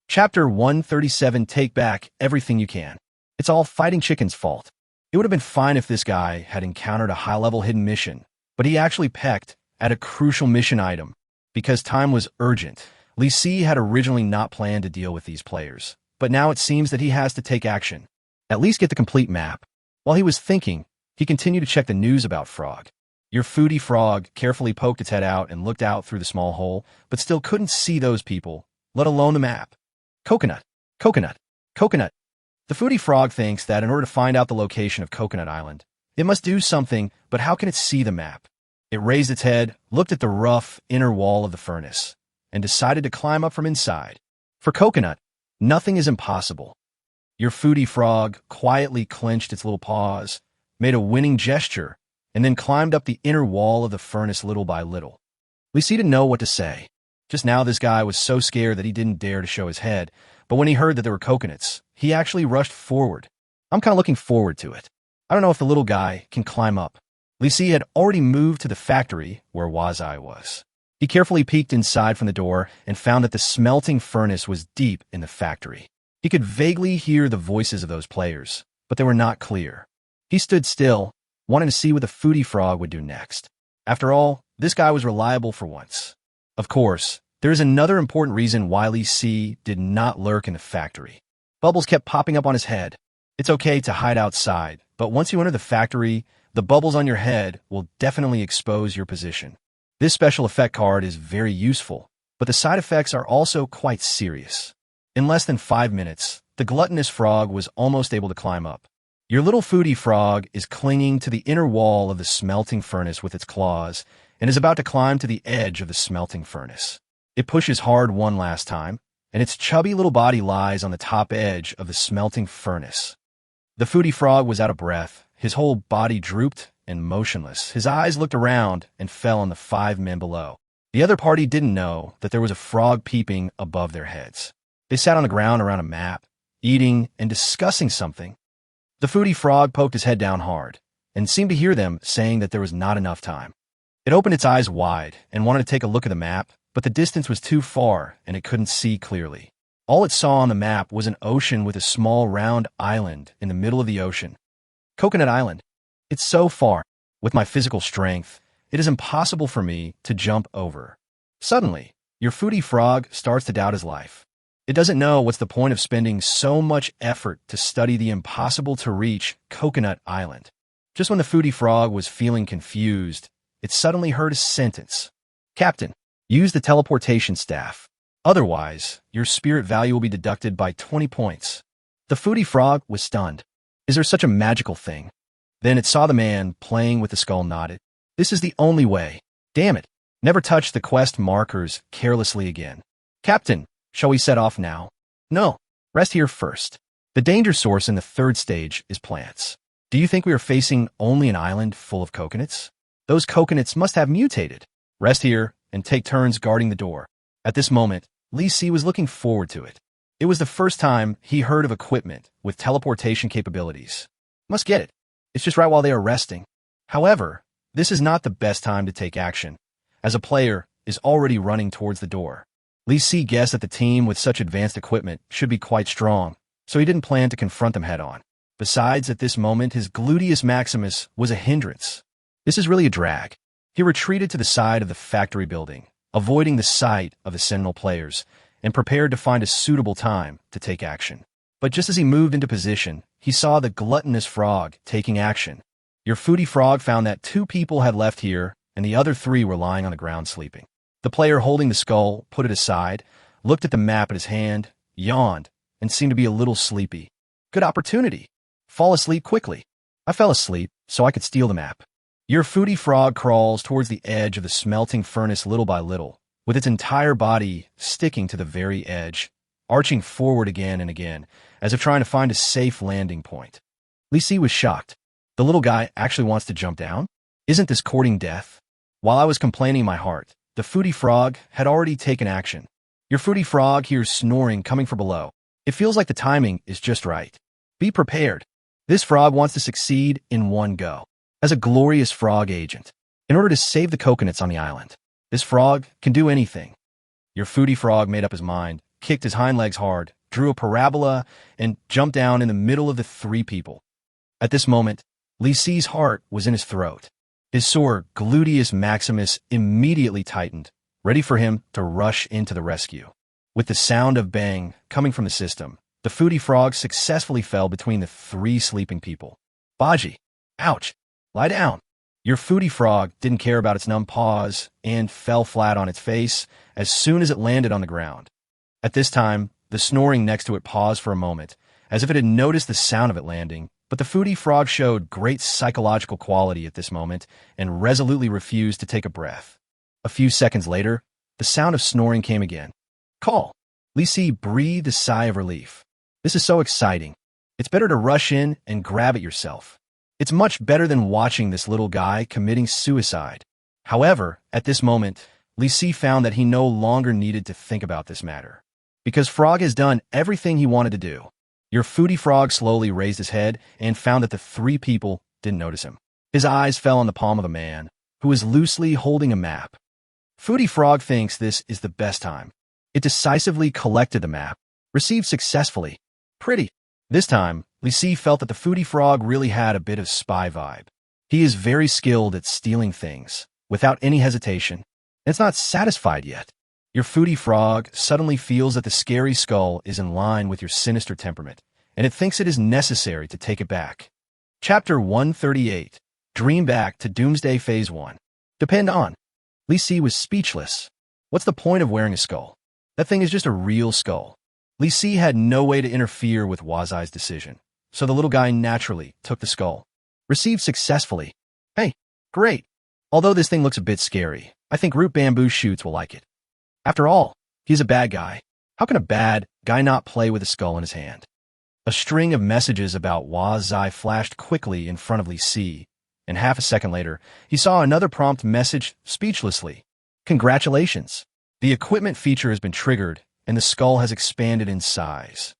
Chapter 137, Take Back Everything You Can. It's all Fighting Chicken's fault. It would have been fine if this guy had encountered a high-level hidden mission, but he actually pecked at a crucial mission item. Because time was urgent, Lee Si had originally not planned to deal with these players, but now it seems that he has to take action. At least get the complete map. While he was thinking, he continued to check the news about Frog. Your foodie frog carefully poked its head out and looked out through the small hole, but still couldn't see those people, let alone the map. Coconut, coconut, coconut. The foodie frog thinks that in order to find out the location of Coconut Island, it must do something, but how can it see the map? It raised its head, looked at the rough inner wall of the furnace, and decided to climb up from inside. For Coconut, nothing is impossible. Your foodie frog quietly clenched its little paws, made a winning gesture, and then climbed up the inner wall of the furnace little by little. Lee Si didn't know what to say. Just now this guy was so scared that he didn't dare to show his head, but when he heard that there were coconuts, he actually rushed forward. I'm kind of looking forward to it. I don't know if the little guy can climb up. Lee Si had already moved to the factory where Wazai was. He carefully peeked inside from the door and found that the smelting furnace was deep in the factory. He could vaguely hear the voices of those players, but they were not clear. He stood still, wanting to see what the foodie frog would do next. After all, this guy was reliable for once. Of course, there is another important reason why Lee Si did not lurk in the factory. Bubbles kept popping up on his head. It's okay to hide outside, but once you enter the factory, the bubbles on your head will definitely expose your position. This special effect card is very useful, but the side effects are also quite serious. In less than 5 minutes, the gluttonous frog was almost able to climb up. Your little foodie frog is clinging to the inner wall of the smelting furnace with its claws and is about to climb to the edge of the smelting furnace. It pushes hard one last time, and its chubby little body lies on the top edge of the smelting furnace. The foodie frog was out of breath. His whole body drooped and motionless. His eyes looked around and fell on the 5 men below. The other party didn't know that there was a frog peeping above their heads. They sat on the ground around a map, eating and discussing something. The foodie frog poked his head down hard and seemed to hear them saying that there was not enough time. It opened its eyes wide and wanted to take a look at the map, but the distance was too far and it couldn't see clearly. All it saw on the map was an ocean with a small round island in the middle of the ocean. Coconut Island. It's so far. With my physical strength, it is impossible for me to jump over. Suddenly, your foodie frog starts to doubt his life. It doesn't know what's the point of spending so much effort to study the impossible-to-reach Coconut Island. Just when the foodie frog was feeling confused, it suddenly heard a sentence. Captain, use the teleportation staff. Otherwise, your spirit value will be deducted by 20 points. The foodie frog was stunned. Is there such a magical thing? Then it saw the man playing with the skull nodded. This is the only way. Damn it. Never touch the quest markers carelessly again. Captain, shall we set off now? No. Rest here first. The danger source in the 3rd stage is plants. Do you think we are facing only an island full of coconuts? Those coconuts must have mutated. Rest here and take turns guarding the door. At this moment, Lee Si was looking forward to it. It was the first time he heard of equipment with teleportation capabilities. Must get it. It's just right while they are resting. However, this is not the best time to take action. As a player, is already running towards the door. Li Si guessed that the team with such advanced equipment should be quite strong, so he didn't plan to confront them head-on. Besides, at this moment, his gluteus maximus was a hindrance. This is really a drag. He retreated to the side of the factory building, avoiding the sight of the Sentinel players, and prepared to find a suitable time to take action. But just as he moved into position, he saw the gluttonous frog taking action. Your foodie frog found that 2 people had left here, and the other 3 were lying on the ground sleeping. The player holding the skull put it aside, looked at the map in his hand, yawned, and seemed to be a little sleepy. Good opportunity. Fall asleep quickly. I fell asleep so I could steal the map. Your foodie frog crawls towards the edge of the smelting furnace little by little, with its entire body sticking to the very edge, arching forward again and again, as if trying to find a safe landing point. Li Si was shocked. The little guy actually wants to jump down? Isn't this courting death? While I was complaining in my heart, the foodie frog had already taken action. Your foodie frog hears snoring coming from below. It feels like the timing is just right. Be prepared. This frog wants to succeed in one go. As a glorious frog agent, in order to save the coconuts on the island, this frog can do anything. Your foodie frog made up his mind, kicked his hind legs hard, drew a parabola, and jumped down in the middle of the 3 people. At this moment, Li Si's heart was in his throat. His sore gluteus maximus immediately tightened, ready for him to rush into the rescue. With the sound of bang coming from the system, the foodie frog successfully fell between the 3 sleeping people. Baji! Ouch! Lie down! Your foodie frog didn't care about its numb paws and fell flat on its face as soon as it landed on the ground. At this time, the snoring next to it paused for a moment, as if it had noticed the sound of it landing, but the foodie frog showed great psychological quality at this moment and resolutely refused to take a breath. A few seconds later, the sound of snoring came again. Call! Li Si breathed a sigh of relief. This is so exciting. It's better to rush in and grab it yourself. It's much better than watching this little guy committing suicide. However, at this moment, Li Si found that he no longer needed to think about this matter, because Frog has done everything he wanted to do. Your foodie frog slowly raised his head and found that the 3 people didn't notice him. His eyes fell on the palm of a man who was loosely holding a map. Foodie frog thinks this is the best time. It decisively collected the map, received successfully. Pretty. This time, Li Si felt that the foodie frog really had a bit of spy vibe. He is very skilled at stealing things, without any hesitation, and it's not satisfied yet. Your foodie frog suddenly feels that the scary skull is in line with your sinister temperament, and it thinks it is necessary to take it back. Chapter 138. Dream Back to Doomsday Phase 1. Depend on. Li Si was speechless. What's the point of wearing a skull? That thing is just a real skull. Li Si had no way to interfere with Wazai's decision, so the little guy naturally took the skull. Received successfully. Hey, great. Although this thing looks a bit scary, I think Root Bamboo Shoots will like it. After all, he's a bad guy. How can a bad guy not play with a skull in his hand? A string of messages about Wazai flashed quickly in front of Li Si, and half a second later, he saw another prompt message speechlessly. Congratulations. The equipment feature has been triggered, and the skull has expanded in size.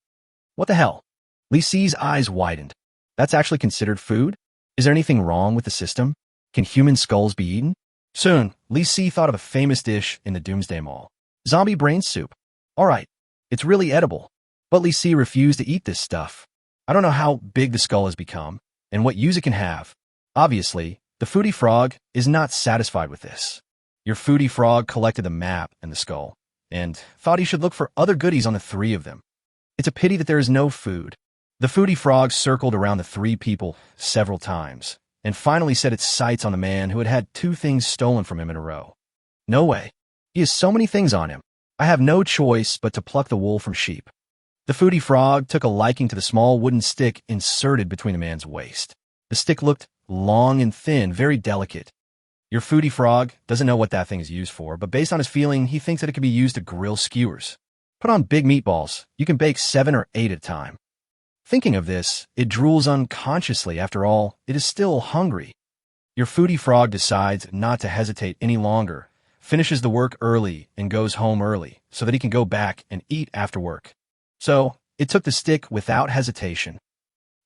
What the hell? Li Si's eyes widened. That's actually considered food? Is there anything wrong with the system? Can human skulls be eaten? Soon, Li Si thought of a famous dish in the Doomsday Mall. Zombie brain soup. Alright, it's really edible. But Li Si refused to eat this stuff. I don't know how big the skull has become, and what use it can have. Obviously, the foodie frog is not satisfied with this. Your foodie frog collected the map and the skull, and thought he should look for other goodies on the 3 of them. It's a pity that there is no food. The foodie frog circled around the 3 people several times, and finally set its sights on the man who had had 2 things stolen from him in a row. No way. He has so many things on him. I have no choice but to pluck the wool from sheep. The foodie frog took a liking to the small wooden stick inserted between the man's waist. The stick looked long and thin, very delicate. Your foodie frog doesn't know what that thing is used for, but based on his feeling, he thinks that it could be used to grill skewers. Put on big meatballs. You can bake 7 or 8 at a time. Thinking of this, it drools unconsciously. After all, it is still hungry. Your foodie frog decides not to hesitate any longer, finishes the work early, and goes home early so that he can go back and eat after work. So, it took the stick without hesitation.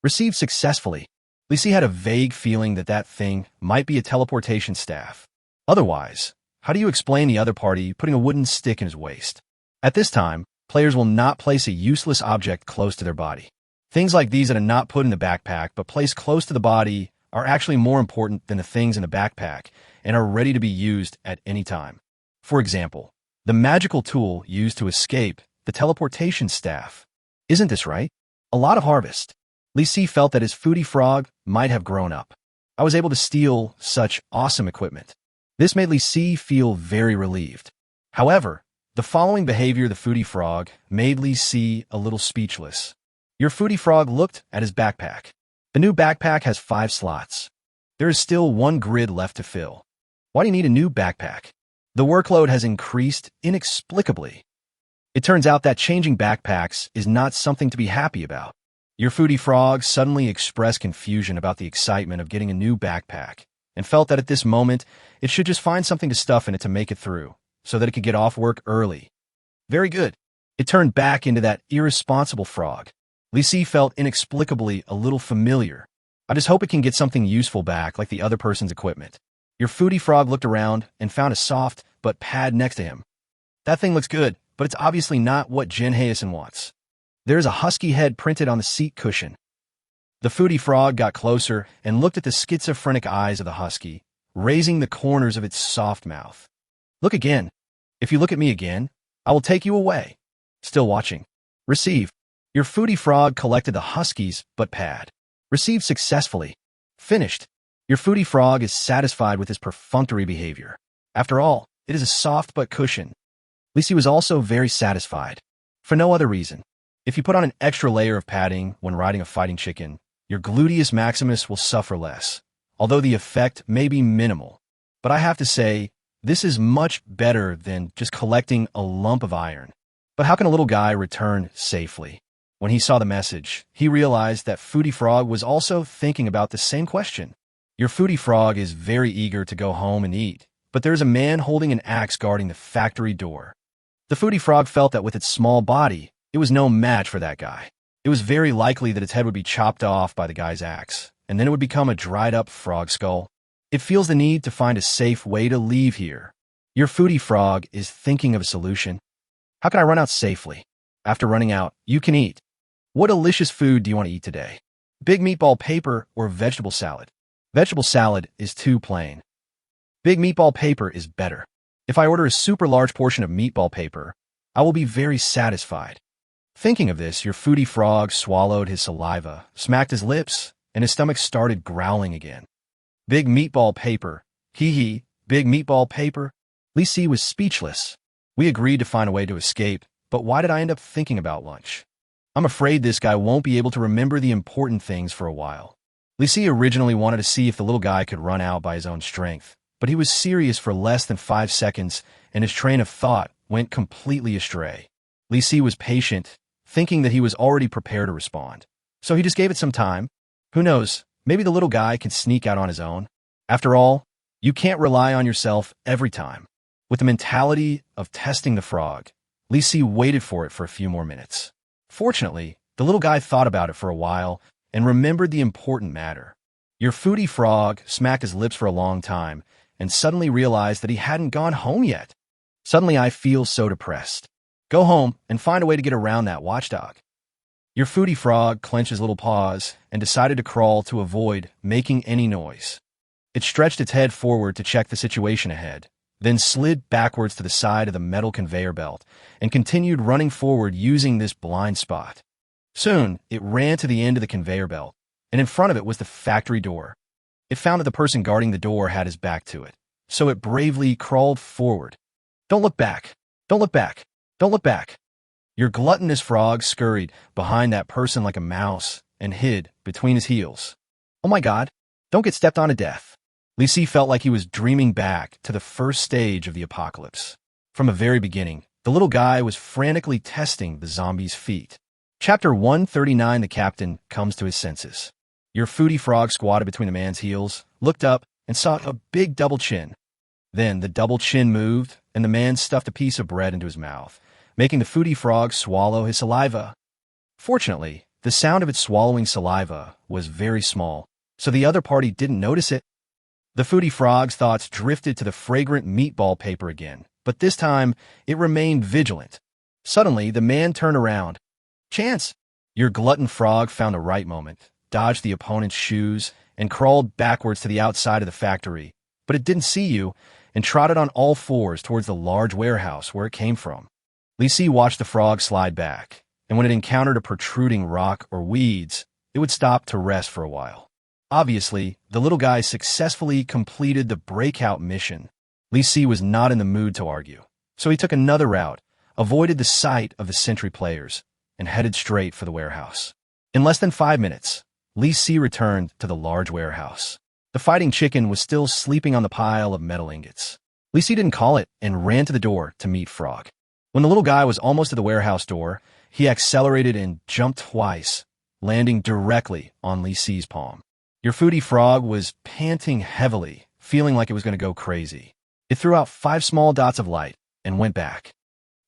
Received successfully. Li Si had a vague feeling that that thing might be a teleportation staff. Otherwise, How do you explain the other party putting a wooden stick in his waist? At this time, players will not place a useless object close to their body. Things like these that are not put in the backpack but placed close to the body are actually more important than the things in the backpack and are ready to be used at any time. For example, the magical tool used to escape, the teleportation staff. Isn't this right? A lot of harvest. Li Si felt that his foodie frog might have grown up. I was able to steal such awesome equipment. This made Li Si feel very relieved. However, the following behavior of the foodie frog made Li Si a little speechless. Your foodie frog looked at his backpack. The new backpack has 5 slots. There is still 1 grid left to fill. Why do you need a new backpack? The workload has increased inexplicably. It turns out that changing backpacks is not something to be happy about. Your foodie frog suddenly expressed confusion about the excitement of getting a new backpack and felt that at this moment it should just find something to stuff in it to make it through so that it could get off work early. Very good. It turned back into that irresponsible frog. Li Si felt inexplicably a little familiar. I just hope it can get something useful back like the other person's equipment. Your foodie frog looked around and found a soft but pad next to him. That thing looks good, but it's obviously not what Jin Haeison wants. There is a husky head printed on the seat cushion. The foodie frog got closer and looked at the schizophrenic eyes of the husky, raising the corners of its soft mouth. Look again. If you look at me again, I will take you away. Still watching. Receive. Your foodie frog collected the huskies but pad. Received successfully. Finished. Your foodie frog is satisfied with his perfunctory behavior. After all, it is a soft but cushion. Li Si was also very satisfied. For no other reason. If you put on an extra layer of padding when riding a fighting chicken, your gluteus maximus will suffer less, although the effect may be minimal. But I have to say, this is much better than just collecting a lump of iron. But how can a little guy return safely? When he saw the message, he realized that Foodie Frog was also thinking about the same question. Your Foodie Frog is very eager to go home and eat, but there's a man holding an axe guarding the factory door. The Foodie Frog felt that with its small body, it was no match for that guy. It was very likely that its head would be chopped off by the guy's axe, and then it would become a dried-up frog skull. It feels the need to find a safe way to leave here. Your Foodie Frog is thinking of a solution. How can I run out safely? After running out, you can eat. What delicious food do you want to eat today? Big meatball paper or vegetable salad? Vegetable salad is too plain. Big meatball paper is better. If I order a super large portion of meatball paper, I will be very satisfied. Thinking of this, your Foodie Frog swallowed his saliva, smacked his lips, and his stomach started growling again. Big meatball paper. Hee, big meatball paper. Li Si was speechless. We agreed to find a way to escape, but why did I end up thinking about lunch? I'm afraid this guy won't be able to remember the important things for a while. Li Si originally wanted to see if the little guy could run out by his own strength, but he was serious for less than 5 seconds, and his train of thought went completely astray. Li Si was patient, thinking that he was already prepared to respond. So he just gave it some time. Who knows, maybe the little guy can sneak out on his own. After all, you can't rely on yourself every time. With the mentality of testing the frog, Li Si waited for it for a few more minutes. Fortunately, the little guy thought about it for a while and remembered the important matter. Your Foodie Frog smacked his lips for a long time and suddenly realized that he hadn't gone home yet. Suddenly I feel so depressed. Go home and find a way to get around that watchdog. Your Foodie Frog clenched his little paws and decided to crawl to avoid making any noise. It stretched its head forward to check the situation ahead, then slid backwards to the side of the metal conveyor belt and continued running forward using this blind spot. Soon, it ran to the end of the conveyor belt, and in front of it was the factory door. It found that the person guarding the door had his back to it, so it bravely crawled forward. Don't look back! Don't look back! Don't look back! Your gluttonous frog scurried behind that person like a mouse and hid between his heels. Oh my God! Don't get stepped on to death! Li Si felt like he was dreaming back to the first stage of the apocalypse. From the very beginning, the little guy was frantically testing the zombie's feet. Chapter 139, the captain comes to his senses. Your Foodie Frog squatted between the man's heels, looked up, and saw a big double chin. Then the double chin moved, and the man stuffed a piece of bread into his mouth, making the Foodie Frog swallow his saliva. Fortunately, the sound of it swallowing saliva was very small, so the other party didn't notice it. The foodie frog's thoughts drifted to the fragrant meatball paper again, but this time it remained vigilant. Suddenly, the man turned around. Chance! Your glutton frog found the right moment, dodged the opponent's shoes, and crawled backwards to the outside of the factory, but it didn't see you and trotted on all fours towards the large warehouse where it came from. Lisi watched the frog slide back, and when it encountered a protruding rock or weeds, it would stop to rest for a while. Obviously, the little guy successfully completed the breakout mission. Lisi was not in the mood to argue, so he took another route, avoided the sight of the sentry players, and headed straight for the warehouse. In less than 5 minutes, Lisi returned to the large warehouse. The fighting chicken was still sleeping on the pile of metal ingots. Lisi didn't call it and ran to the door to meet Frog. When the little guy was almost at the warehouse door, he accelerated and jumped twice, landing directly on Lisi's palm. Your foodie frog was panting heavily, feeling like it was going to go crazy. It threw out 5 small dots of light and went back.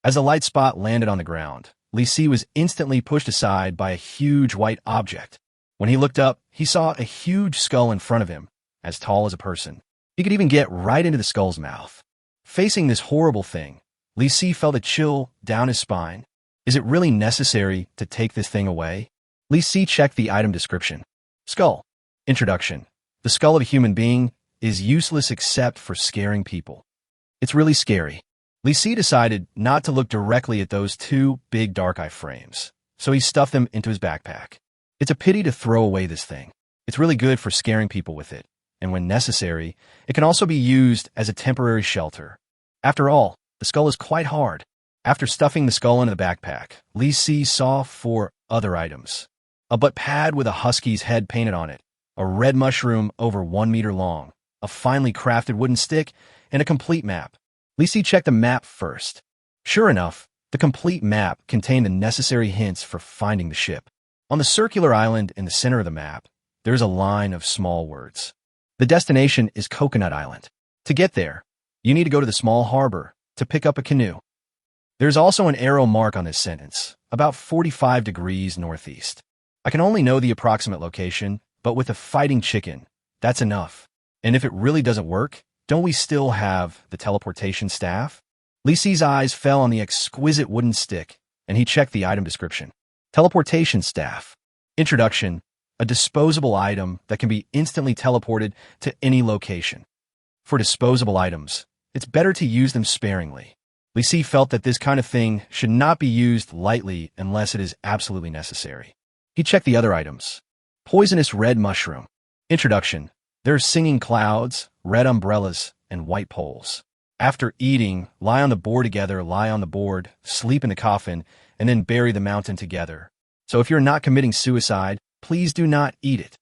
As the light spot landed on the ground, Lisi was instantly pushed aside by a huge white object. When he looked up, he saw a huge skull in front of him, as tall as a person. He could even get right into the skull's mouth. Facing this horrible thing, Lisi felt a chill down his spine. Is it really necessary to take this thing away? Lisi checked the item description. Skull. Introduction. The skull of a human being is useless except for scaring people. It's really scary. Lisi decided not to look directly at those 2 big dark eye frames, so he stuffed them into his backpack. It's a pity to throw away this thing. It's really good for scaring people with it, and when necessary, it can also be used as a temporary shelter. After all, the skull is quite hard. After stuffing the skull into the backpack, Lisi saw 4 other items. A butt pad with a husky's head painted on it, a red mushroom over 1 meter long, a finely crafted wooden stick, and a complete map. Lisi checked the map first. Sure enough, the complete map contained the necessary hints for finding the ship. On the circular island in the center of the map, there's a line of small words. The destination is Coconut Island. To get there, you need to go to the small harbor to pick up a canoe. There's also an arrow mark on this sentence, about 45 degrees northeast. I can only know the approximate location, but with a fighting chicken, that's enough. And if it really doesn't work, don't we still have the teleportation staff? Lisi's eyes fell on the exquisite wooden stick, and he checked the item description. Teleportation staff. Introduction. A disposable item that can be instantly teleported to any location. For disposable items, it's better to use them sparingly. Lisi felt that this kind of thing should not be used lightly unless it is absolutely necessary. He checked the other items. Poisonous red mushroom. Introduction. There are singing clouds, red umbrellas, and white poles. After eating, lie on the board together, lie on the board, sleep in the coffin, and then bury the mountain together. So if you're not committing suicide, please do not eat it.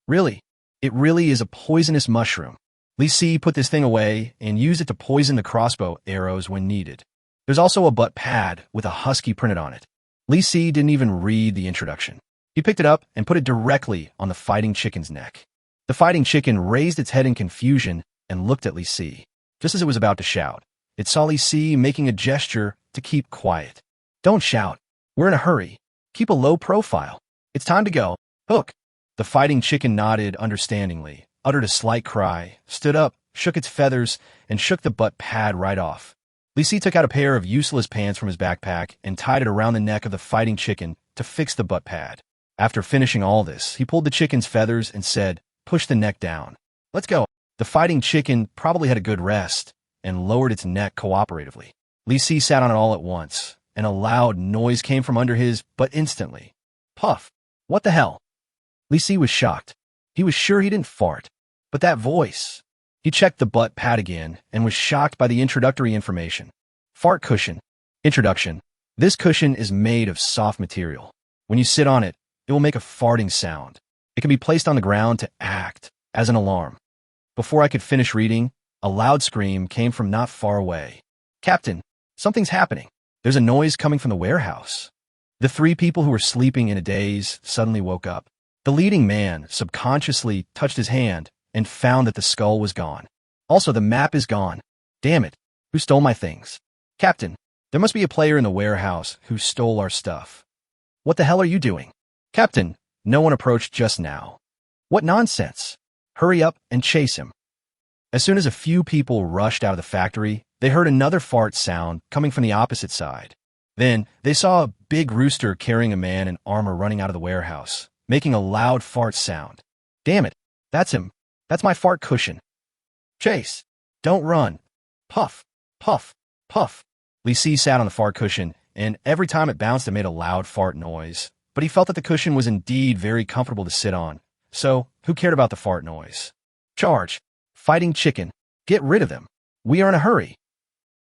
Really, it really is a poisonous mushroom. Lisi put this thing away and used it to poison the crossbow arrows when needed. There's also a butt pad with a husky printed on it. Lisi didn't even read the introduction. He picked it up and put it directly on the fighting chicken's neck. The fighting chicken raised its head in confusion and looked at Lisi. Just as it was about to shout, it saw Lisi making a gesture to keep quiet. Don't shout. We're in a hurry. Keep a low profile. It's time to go. Hook. The fighting chicken nodded understandingly, uttered a slight cry, stood up, shook its feathers, and shook the butt pad right off. Lisi took out a pair of useless pants from his backpack and tied it around the neck of the fighting chicken to fix the butt pad. After finishing all this, he pulled the chicken's feathers and said, "Push the neck down. Let's go." The fighting chicken probably had a good rest and lowered its neck cooperatively. Lisi sat on it all at once, and a loud noise came from under his butt instantly. Puff. What the hell? Lisi was shocked. He was sure he didn't fart. But that voice. He checked the butt pad again and was shocked by the introductory information. Fart cushion. Introduction. This cushion is made of soft material. When you sit on it, it will make a farting sound. It can be placed on the ground to act as an alarm. Before I could finish reading, a loud scream came from not far away. Captain, something's happening. There's a noise coming from the warehouse. The 3 people who were sleeping in a daze suddenly woke up. The leading man subconsciously touched his hand and found that the skull was gone. Also, the map is gone. Damn it. Who stole my things? Captain, there must be a player in the warehouse who stole our stuff. What the hell are you doing? Captain, no one approached just now. What nonsense. Hurry up and chase him. As soon as a few people rushed out of the factory, they heard another fart sound coming from the opposite side. Then, they saw a big rooster carrying a man in armor running out of the warehouse, making a loud fart sound. Damn it, that's him. That's my fart cushion. Chase. Don't run. Puff, puff, puff. Li Si sat on the fart cushion, and every time it bounced it made a loud fart noise. But he felt that the cushion was indeed very comfortable to sit on. So, who cared about the fart noise? Charge. Fighting chicken. Get rid of them. We are in a hurry.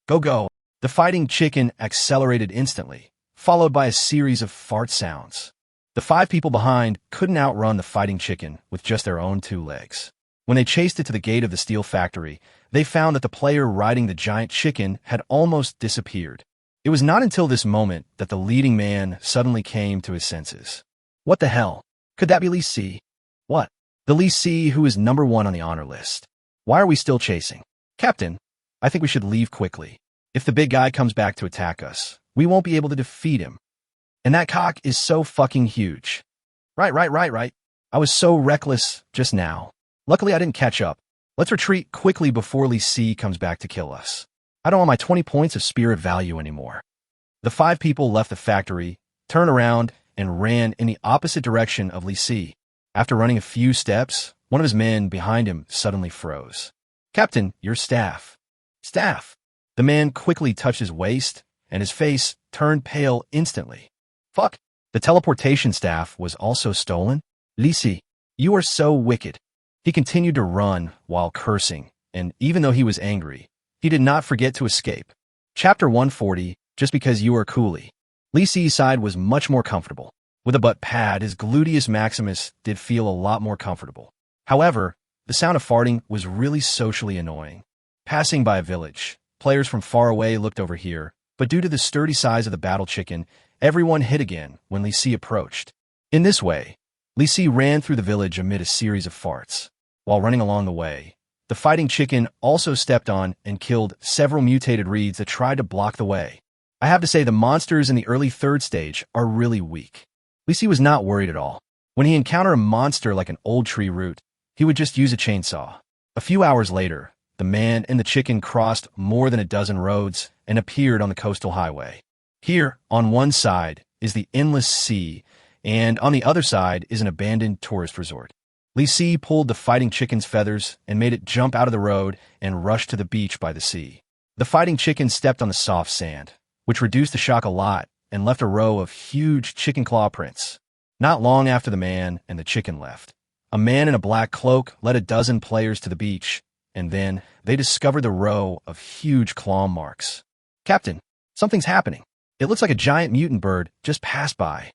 Go, go. The fighting chicken accelerated instantly, followed by a series of fart sounds. The 5 people behind couldn't outrun the fighting chicken with just their own 2 legs. When they chased it to the gate of the steel factory, they found that the player riding the giant chicken had almost disappeared. It was not until this moment that the leading man suddenly came to his senses. What the hell? Could that be Li Si? What? The Li Si who is number 1 on the honor list. Why are we still chasing? Captain, I think we should leave quickly. If the big guy comes back to attack us, we won't be able to defeat him. And that cock is so fucking huge. Right. I was so reckless just now. Luckily, I didn't catch up. Let's retreat quickly before Li Si comes back to kill us. I don't want my 20 points of spirit value anymore. The 5 people left the factory, turned around, and ran in the opposite direction of Li Si. After running a few steps, one of his men behind him suddenly froze. Captain, your staff. Staff. The man quickly touched his waist, and his face turned pale instantly. Fuck. The teleportation staff was also stolen? Li Si, you are so wicked. He continued to run while cursing, and even though he was angry, he did not forget to escape. Chapter 140, Just Because You Are Coolie. Li Si's side was much more comfortable. With a butt pad, his gluteus maximus did feel a lot more comfortable. However, the sound of farting was really socially annoying. Passing by a village, players from far away looked over here, but due to the sturdy size of the battle chicken, everyone hid again when Li Si approached. In this way, Li Si ran through the village amid a series of farts. While running along the way, the fighting chicken also stepped on and killed several mutated reeds that tried to block the way. I have to say the monsters in the early 3rd stage are really weak. Li Si was not worried at all. When he encountered a monster like an old tree root, he would just use a chainsaw. A few hours later, the man and the chicken crossed more than a dozen roads and appeared on the coastal highway. Here, on one side, is the endless sea, and on the other side is an abandoned tourist resort. Li Si pulled the fighting chicken's feathers and made it jump out of the road and rush to the beach by the sea. The fighting chicken stepped on the soft sand, which reduced the shock a lot and left a row of huge chicken claw prints. Not long after the man and the chicken left, a man in a black cloak led a dozen players to the beach, and then they discovered the row of huge claw marks. Captain, something's happening. It looks like a giant mutant bird just passed by.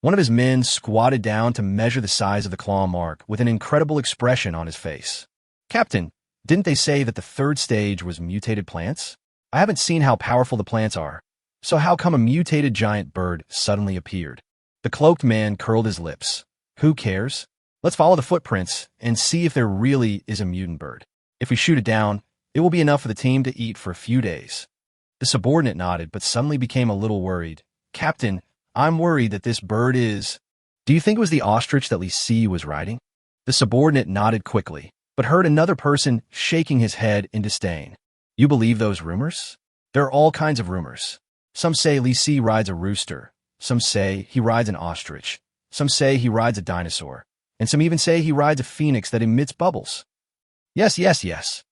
One of his men squatted down to measure the size of the claw mark with an incredible expression on his face. Captain, didn't they say that the 3rd stage was mutated plants? I haven't seen how powerful the plants are. So how come a mutated giant bird suddenly appeared? The cloaked man curled his lips. Who cares? Let's follow the footprints and see if there really is a mutant bird. If we shoot it down, it will be enough for the team to eat for a few days. The subordinate nodded but suddenly became a little worried. Captain, I'm worried that this bird is... Do you think it was the ostrich that Li Si was riding? The subordinate nodded quickly, but heard another person shaking his head in disdain. You believe those rumors? There are all kinds of rumors. Some say Li Si rides a rooster. Some say he rides an ostrich. Some say he rides a dinosaur. And some even say he rides a phoenix that emits bubbles. Yes.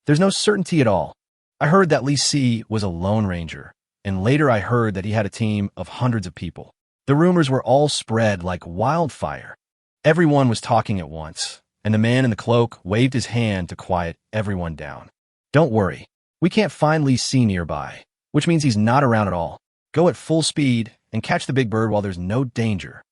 There's no certainty at all. I heard that Li Si was a lone ranger, and later I heard that he had a team of hundreds of people. The rumors were all spread like wildfire. Everyone was talking at once, and the man in the cloak waved his hand to quiet everyone down. Don't worry, we can't find Li Si nearby, which means he's not around at all. Go at full speed and catch the big bird while there's no danger.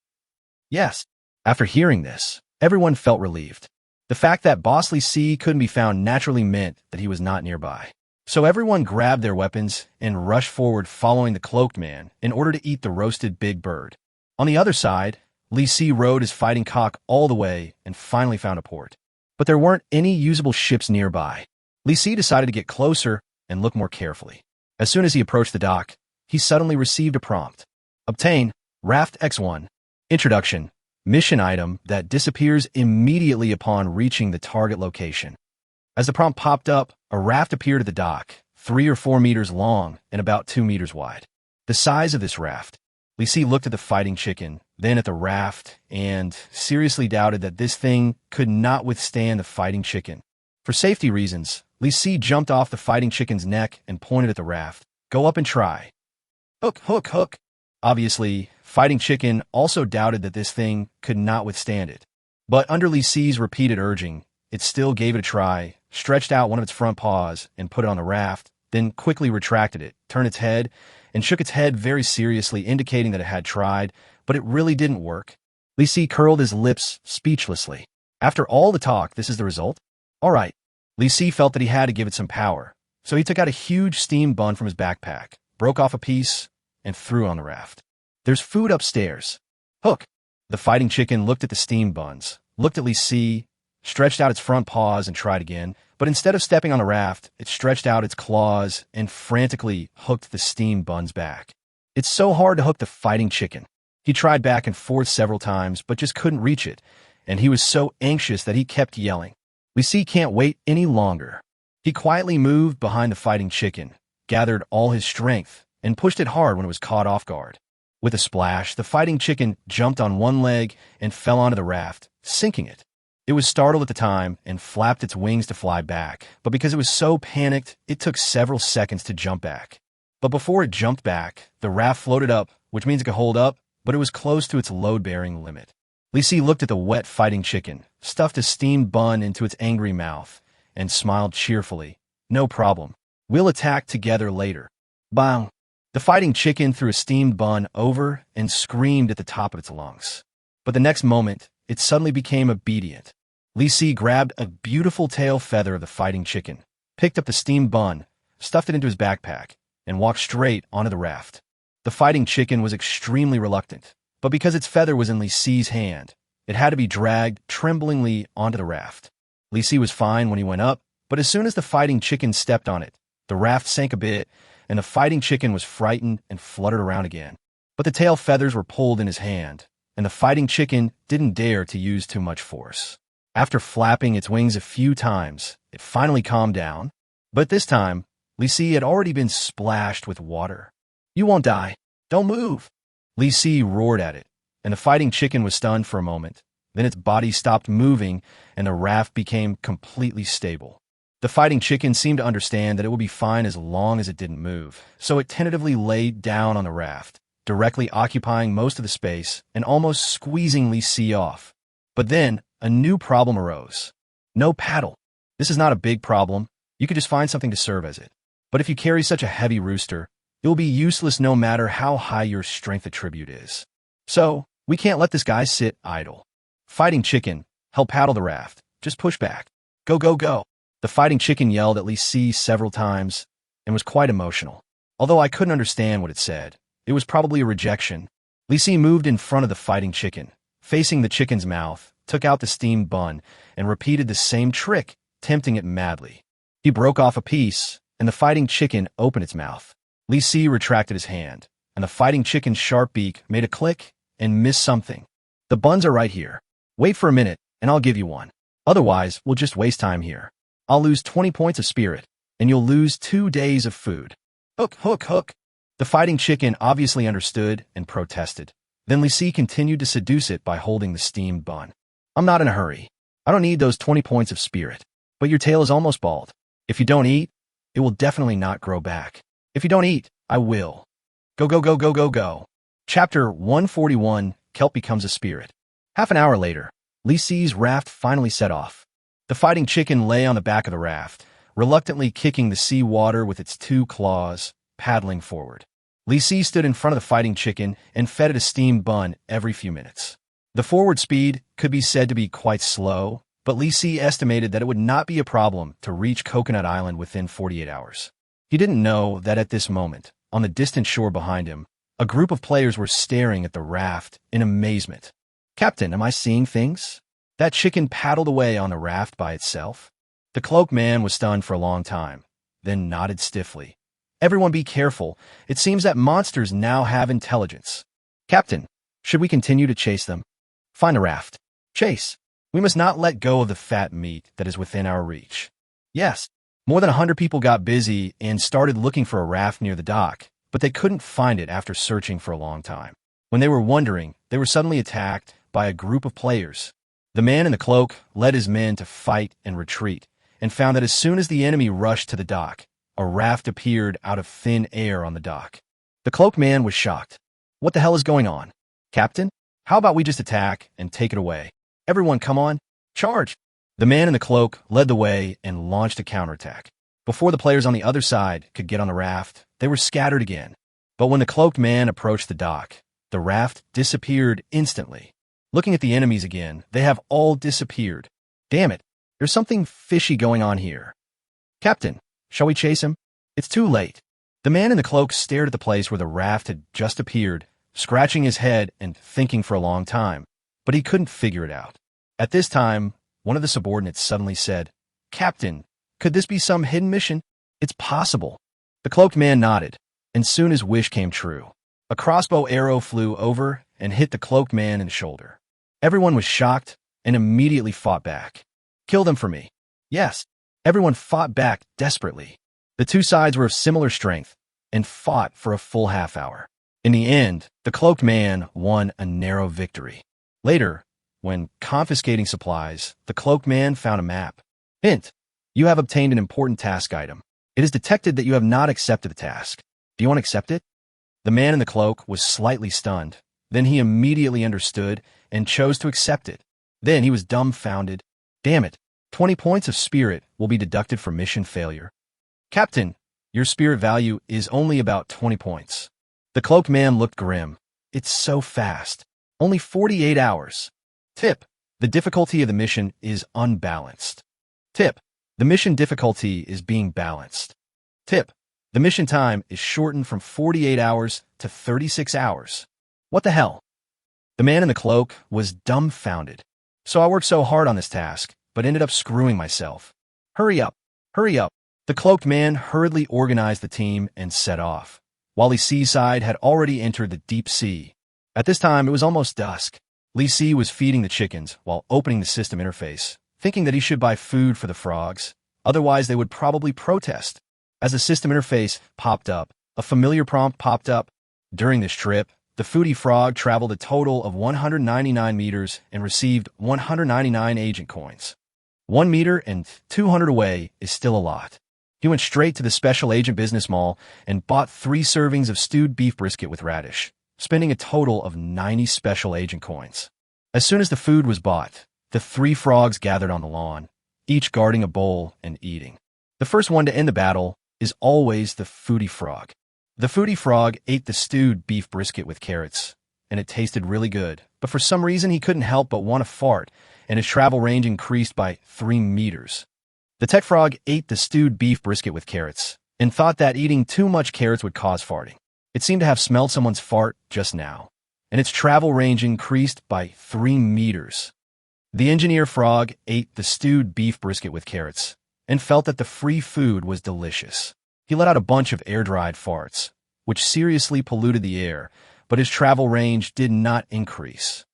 Yes. After hearing this, everyone felt relieved. The fact that Boss Li Si couldn't be found naturally meant that he was not nearby. So everyone grabbed their weapons and rushed forward following the cloaked man in order to eat the roasted big bird. On the other side, Li Si rode his fighting cock all the way and finally found a port. But there weren't any usable ships nearby. Li Si decided to get closer and look more carefully. As soon as he approached the dock, he suddenly received a prompt. Obtain Raft X1. Introduction. Mission item that disappears immediately upon reaching the target location. As the prompt popped up, a raft appeared at the dock, 3 or 4 meters long and about 2 meters wide. The size of this raft. Li Si looked at the fighting chicken, then at the raft, and seriously doubted that this thing could not withstand the fighting chicken. For safety reasons, Li Si jumped off the fighting chicken's neck and pointed at the raft. Go up and try. Hook, hook, hook. Obviously, fighting chicken also doubted that this thing could not withstand it. But under Li Si's repeated urging, it still gave it a try, stretched out one of its front paws and put it on the raft, then quickly retracted it, turned its head, and shook its head very seriously, indicating that it had tried, but it really didn't work. Li Si curled his lips speechlessly. After all the talk, this is the result? All right. Li Si felt that he had to give it some power, so he took out a huge steam bun from his backpack, broke off a piece, and threw it on the raft. There's food upstairs. Hook. The fighting chicken looked at the steam buns, looked at Li Si, stretched out its front paws and tried again, but instead of stepping on the raft, it stretched out its claws and frantically hooked the steam buns back. It's so hard to hook the fighting chicken. He tried back and forth several times, but just couldn't reach it, and he was so anxious that he kept yelling. Li Si can't wait any longer. He quietly moved behind the fighting chicken, gathered all his strength, and pushed it hard when it was caught off guard. With a splash, the fighting chicken jumped on one leg and fell onto the raft, sinking it. It was startled at the time and flapped its wings to fly back, but because it was so panicked, it took several seconds to jump back. But before it jumped back, the raft floated up, which means it could hold up, but it was close to its load-bearing limit. Li Si looked at the wet fighting chicken, stuffed a steamed bun into its angry mouth, and smiled cheerfully. No problem. We'll attack together later. Bang! The fighting chicken threw a steamed bun over and screamed at the top of its lungs. But the next moment, it suddenly became obedient. Li Si grabbed a beautiful tail feather of the fighting chicken, picked up the steamed bun, stuffed it into his backpack, and walked straight onto the raft. The fighting chicken was extremely reluctant, but because its feather was in Li Si's hand, it had to be dragged tremblingly onto the raft. Li Si was fine when he went up, but as soon as the fighting chicken stepped on it, the raft sank a bit, and the fighting chicken was frightened and fluttered around again. But the tail feathers were pulled in his hand, and the fighting chicken didn't dare to use too much force. After flapping its wings a few times, it finally calmed down, but this time, Li Si had already been splashed with water. You won't die. Don't move. Li Si roared at it, and the fighting chicken was stunned for a moment. Then its body stopped moving, and the raft became completely stable. The fighting chicken seemed to understand that it would be fine as long as it didn't move, so it tentatively laid down on the raft, directly occupying most of the space and almost squeezing Li Si off. But then, a new problem arose. No paddle. This is not a big problem. You could just find something to serve as it. But if you carry such a heavy rooster, it will be useless no matter how high your strength attribute is. So, we can't let this guy sit idle. Fighting chicken, help paddle the raft. Just push back. Go, go, go. The fighting chicken yelled at Li Si several times and was quite emotional. Although I couldn't understand what it said, it was probably a rejection. Li Si moved in front of the fighting chicken, facing the chicken's mouth, took out the steamed bun, and repeated the same trick, tempting it madly. He broke off a piece, and the fighting chicken opened its mouth. Li Si retracted his hand, and the fighting chicken's sharp beak made a click and missed something. The buns are right here. Wait for a minute, and I'll give you one. Otherwise, we'll just waste time here. I'll lose 20 points of spirit, and you'll lose 2 days of food. Hook, hook, hook. The fighting chicken obviously understood and protested. Then Li Si continued to seduce it by holding the steamed bun. I'm not in a hurry. I don't need those 20 points of spirit. But your tail is almost bald. If you don't eat, it will definitely not grow back. If you don't eat, I will. Go, go, go, go, go, go. Chapter 141, Kelp Becomes a Spirit. Half an hour later, Li Si's raft finally set off. The fighting chicken lay on the back of the raft, reluctantly kicking the sea water with its 2 claws, paddling forward. Li Si stood in front of the fighting chicken and fed it a steamed bun every few minutes. The forward speed could be said to be quite slow, but Li Si estimated that it would not be a problem to reach Coconut Island within 48 hours. He didn't know that at this moment, on the distant shore behind him, a group of players were staring at the raft in amazement. Captain, am I seeing things? That chicken paddled away on the raft by itself. The cloaked man was stunned for a long time, then nodded stiffly. Everyone be careful. It seems that monsters now have intelligence. Captain, should we continue to chase them? Find a raft. Chase. We must not let go of the fat meat that is within our reach. Yes, more than 100 people got busy and started looking for a raft near the dock, but they couldn't find it after searching for a long time. When they were wondering, they were suddenly attacked by a group of players. The man in the cloak led his men to fight and retreat, and found that as soon as the enemy rushed to the dock, a raft appeared out of thin air on the dock. The cloaked man was shocked. What the hell is going on? Captain, how about we just attack and take it away? Everyone come on, charge! The man in the cloak led the way and launched a counterattack. Before the players on the other side could get on the raft, they were scattered again. But when the cloaked man approached the dock, the raft disappeared instantly. Looking at the enemies again, they have all disappeared. Damn it, there's something fishy going on here. Captain, shall we chase him? It's too late. The man in the cloak stared at the place where the raft had just appeared, scratching his head and thinking for a long time, but he couldn't figure it out. At this time, one of the subordinates suddenly said, Captain, could this be some hidden mission? It's possible. The cloaked man nodded, and soon his wish came true. A crossbow arrow flew over and hit the cloaked man in the shoulder. Everyone was shocked and immediately fought back. Kill them for me. Yes, everyone fought back desperately. The two sides were of similar strength and fought for a full half hour. In the end, the cloaked man won a narrow victory. Later, when confiscating supplies, the cloaked man found a map. Hint, you have obtained an important task item. It is detected that you have not accepted the task. Do you want to accept it? The man in the cloak was slightly stunned. Then he immediately understood and chose to accept it. Then he was dumbfounded. Damn it, 20 points of spirit will be deducted for mission failure. Captain, your spirit value is only about 20 points. The cloaked man looked grim. It's so fast. Only 48 hours. Tip, the difficulty of the mission is unbalanced. Tip, the mission difficulty is being balanced. Tip, the mission time is shortened from 48 hours to 36 hours. What the hell? The man in the cloak was dumbfounded. So I worked so hard on this task, but ended up screwing myself. Hurry up, hurry up. The cloaked man hurriedly organized the team and set off. Wally Seaside had already entered the deep sea. At this time, it was almost dusk. Lee C was feeding the chickens while opening the system interface, thinking that he should buy food for the frogs. Otherwise, they would probably protest. As the system interface popped up, a familiar prompt popped up. During this trip, the foodie frog traveled a total of 199 meters and received 199 agent coins. 1 meter and 200 away is still a lot. He went straight to the special agent business mall and bought 3 servings of stewed beef brisket with radish, spending a total of 90 special agent coins. As soon as the food was bought, the 3 frogs gathered on the lawn, each guarding a bowl and eating. The first one to end the battle is always the foodie frog. The foodie frog ate the stewed beef brisket with carrots, and it tasted really good, but for some reason he couldn't help but want to fart, and his travel range increased by 3 meters. The tech frog ate the stewed beef brisket with carrots, and thought that eating too much carrots would cause farting. It seemed to have smelled someone's fart just now, and its travel range increased by 3 meters. The engineer frog ate the stewed beef brisket with carrots, and felt that the free food was delicious. He let out a bunch of air-dried farts, which seriously polluted the air, but his travel range did not increase.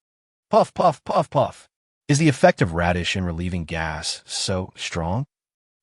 Puff, puff, puff, puff. Is the effect of radish in relieving gas so strong?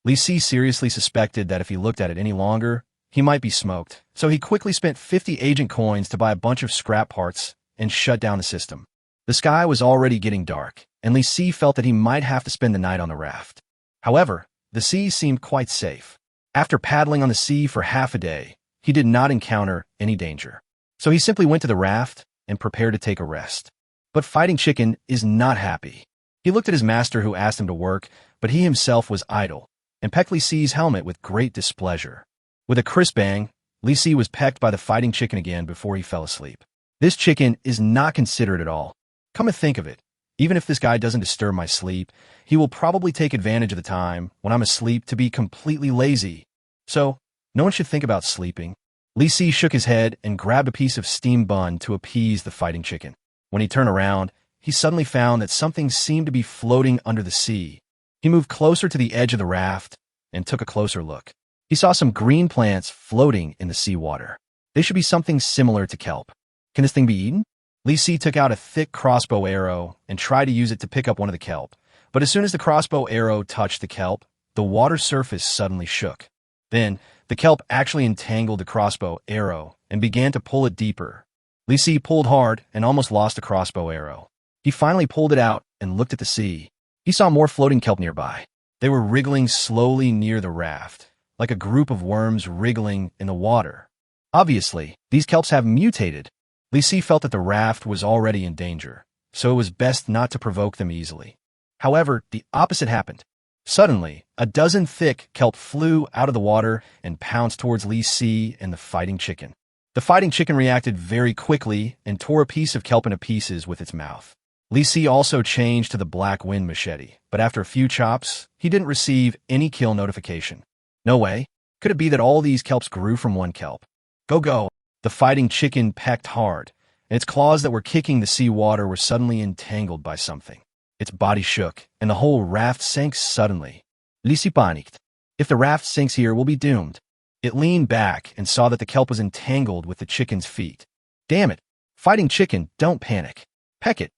Lee C seriously suspected that if he looked at it any longer, he might be smoked, so he quickly spent 50 agent coins to buy a bunch of scrap parts and shut down the system. The sky was already getting dark, and Lee C felt that he might have to spend the night on the raft. However, the sea seemed quite safe. After paddling on the sea for half a day, he did not encounter any danger. So he simply went to the raft and prepared to take a rest. But Fighting Chicken is not happy. He looked at his master who asked him to work, but he himself was idle, and pecked Lee C's helmet with great displeasure. With a crisp bang, Lee C was pecked by the Fighting Chicken again before he fell asleep. This chicken is not considerate at all. Come to think of it, even if this guy doesn't disturb my sleep, he will probably take advantage of the time when I'm asleep to be completely lazy. So, no one should think about sleeping. Lee C shook his head and grabbed a piece of steamed bun to appease the Fighting Chicken. When he turned around, he suddenly found that something seemed to be floating under the sea. He moved closer to the edge of the raft and took a closer look. He saw some green plants floating in the seawater. They should be something similar to kelp. Can this thing be eaten? Lee C took out a thick crossbow arrow and tried to use it to pick up one of the kelp. But as soon as the crossbow arrow touched the kelp, the water surface suddenly shook. Then, the kelp actually entangled the crossbow arrow and began to pull it deeper. Li Si pulled hard and almost lost the crossbow arrow. He finally pulled it out and looked at the sea. He saw more floating kelp nearby. They were wriggling slowly near the raft, like a group of worms wriggling in the water. Obviously, these kelps have mutated. Li Si felt that the raft was already in danger, so it was best not to provoke them easily. However, the opposite happened. Suddenly, a dozen thick kelp flew out of the water and pounced towards Li Si and the fighting chicken. The fighting chicken reacted very quickly and tore a piece of kelp into pieces with its mouth. Li Si also changed to the black wind machete, but after a few chops, he didn't receive any kill notification. No way. Could it be that all these kelps grew from one kelp? Go go. The fighting chicken pecked hard, and its claws that were kicking the sea water were suddenly entangled by something. Its body shook, and the whole raft sank suddenly. Li Si panicked. If the raft sinks here, we'll be doomed. It leaned back and saw that the kelp was entangled with the chicken's feet. Damn it. Fighting chicken, don't panic. Peck it.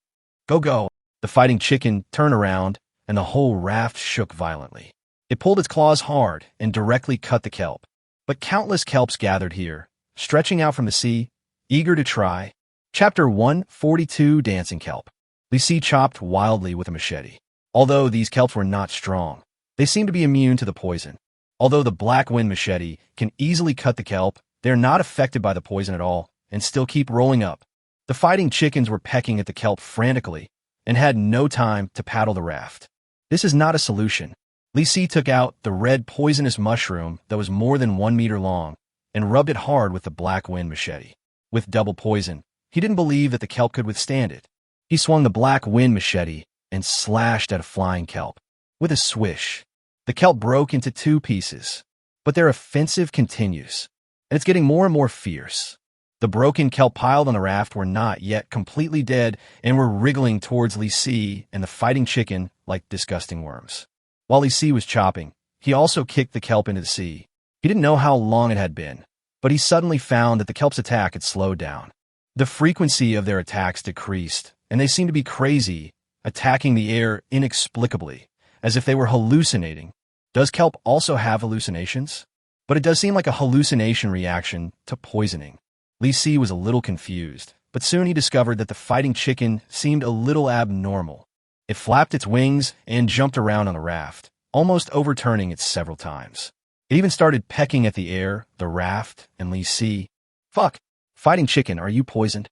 Go go. The fighting chicken turned around, and the whole raft shook violently. It pulled its claws hard and directly cut the kelp. But countless kelps gathered here, stretching out from the sea, eager to try. Chapter 142, Dancing Kelp. Li Si chopped wildly with a machete. Although these kelps were not strong, they seemed to be immune to the poison. Although the black wind machete can easily cut the kelp, they are not affected by the poison at all and still keep rolling up. The fighting chickens were pecking at the kelp frantically and had no time to paddle the raft. This is not a solution. Li Si took out the red poisonous mushroom that was more than 1 meter long and rubbed it hard with the black wind machete. With double poison, he didn't believe that the kelp could withstand it. He swung the black wind machete and slashed at a flying kelp. With a swish, the kelp broke into 2 pieces. But their offensive continues, and it's getting more and more fierce. The broken kelp piled on the raft were not yet completely dead and were wriggling towards Li Si and the fighting chicken like disgusting worms. While Li Si was chopping, he also kicked the kelp into the sea. He didn't know how long it had been, but he suddenly found that the kelp's attack had slowed down. The frequency of their attacks decreased, and they seemed to be crazy, attacking the air inexplicably, as if they were hallucinating. Does kelp also have hallucinations? But it does seem like a hallucination reaction to poisoning. Li Si was a little confused, but soon he discovered that the fighting chicken seemed a little abnormal. It flapped its wings and jumped around on the raft, almost overturning it several times. It even started pecking at the air, the raft, and Li Si. Fuck! Fighting chicken, are you poisoned?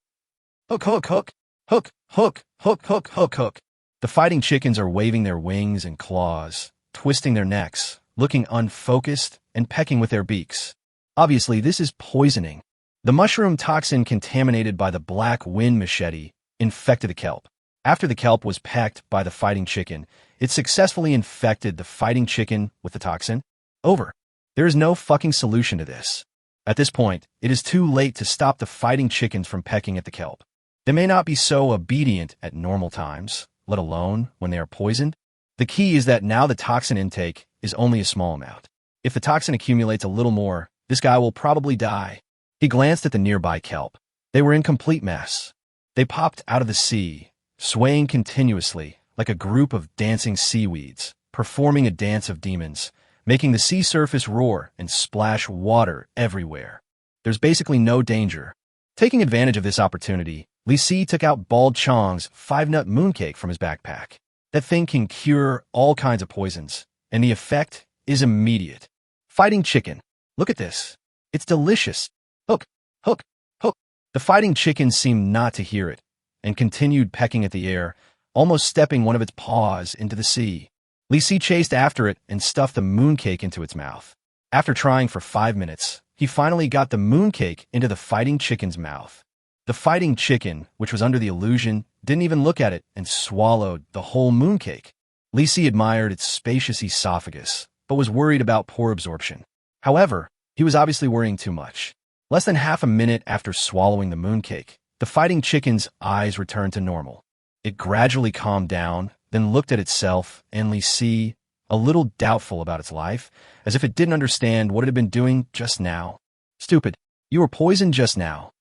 Hook, hook, hook! Hook, hook, hook, hook, hook, hook! The fighting chickens are waving their wings and claws, twisting their necks, looking unfocused, and pecking with their beaks. Obviously, this is poisoning. The mushroom toxin contaminated by the black wind machete infected the kelp. After the kelp was pecked by the fighting chicken, it successfully infected the fighting chicken with the toxin. Over. There is no fucking solution to this. At this point, it is too late to stop the fighting chickens from pecking at the kelp. They may not be so obedient at normal times, let alone when they are poisoned. The key is that now the toxin intake is only a small amount. If the toxin accumulates a little more, this guy will probably die. He glanced at the nearby kelp. They were in complete mess. They popped out of the sea, swaying continuously like a group of dancing seaweeds, performing a dance of demons, making the sea surface roar and splash water everywhere. There's basically no danger. Taking advantage of this opportunity, Li Si took out Bald Chong's 5-nut mooncake from his backpack. That thing can cure all kinds of poisons, and the effect is immediate. Fighting chicken. Look at this. It's delicious. Hook, hook, hook. The fighting chicken seemed not to hear it, and continued pecking at the air, almost stepping one of its paws into the sea. Li Si chased after it and stuffed the mooncake into its mouth. After trying for 5 minutes, he finally got the mooncake into the fighting chicken's mouth. The fighting chicken, which was under the illusion, didn't even look at it and swallowed the whole mooncake. Li Si admired its spacious esophagus, but was worried about poor absorption. However, he was obviously worrying too much. Less than half a minute after swallowing the mooncake, the fighting chicken's eyes returned to normal. It gradually calmed down, then looked at itself and Li Si, a little doubtful about its life, as if it didn't understand what it had been doing just now. Stupid, you were poisoned just now.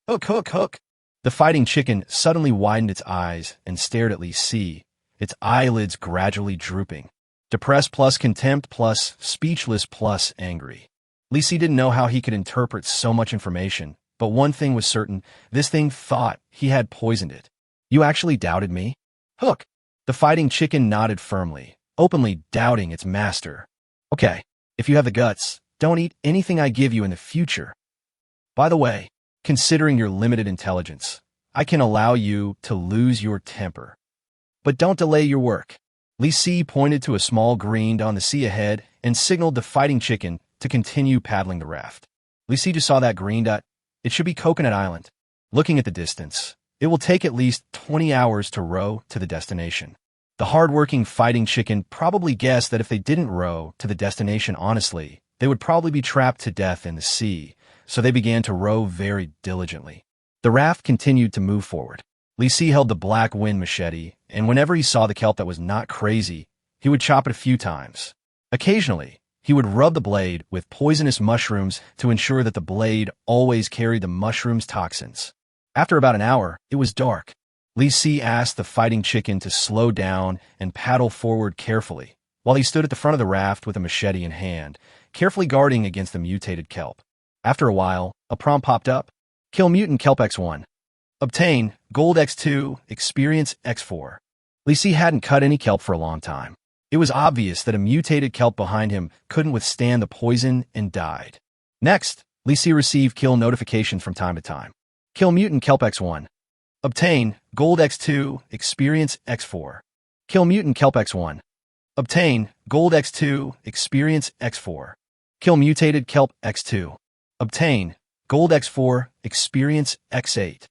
Hook, hook, hook. The fighting chicken suddenly widened its eyes and stared at Li Si, its eyelids gradually drooping. Depressed plus contempt plus speechless plus angry. Li Si didn't know how he could interpret so much information, but one thing was certain, this thing thought he had poisoned it. You actually doubted me? Hook. The fighting chicken nodded firmly, openly doubting its master. Okay, if you have the guts, don't eat anything I give you in the future. By the way, considering your limited intelligence, I can allow you to lose your temper. But don't delay your work. Li Si pointed to a small green on the sea ahead and signaled the fighting chicken to continue paddling the raft. Li Si just saw that green dot. It should be Coconut Island. Looking at the distance, it will take at least 20 hours to row to the destination. The hard-working fighting chicken probably guessed that if they didn't row to the destination honestly, they would probably be trapped to death in the sea, so they began to row very diligently. The raft continued to move forward. Li Si held the black wind machete, and whenever he saw the kelp that was not crazy, he would chop it a few times. Occasionally, he would rub the blade with poisonous mushrooms to ensure that the blade always carried the mushroom's toxins. After about an hour, it was dark. Li Si asked the fighting chicken to slow down and paddle forward carefully, while he stood at the front of the raft with a machete in hand, carefully guarding against the mutated kelp. After a while, a prompt popped up. Kill mutant kelp X1. Obtain gold X2, experience X4. Li Si hadn't cut any kelp for a long time. It was obvious that a mutated kelp behind him couldn't withstand the poison and died. Next, Li Si received kill notifications from time to time. Kill mutant kelp X1. Obtain gold X2, experience X4. Kill mutant kelp X1. Obtain gold X2, experience X4. Kill mutated kelp X2. Obtain gold X4, experience X8.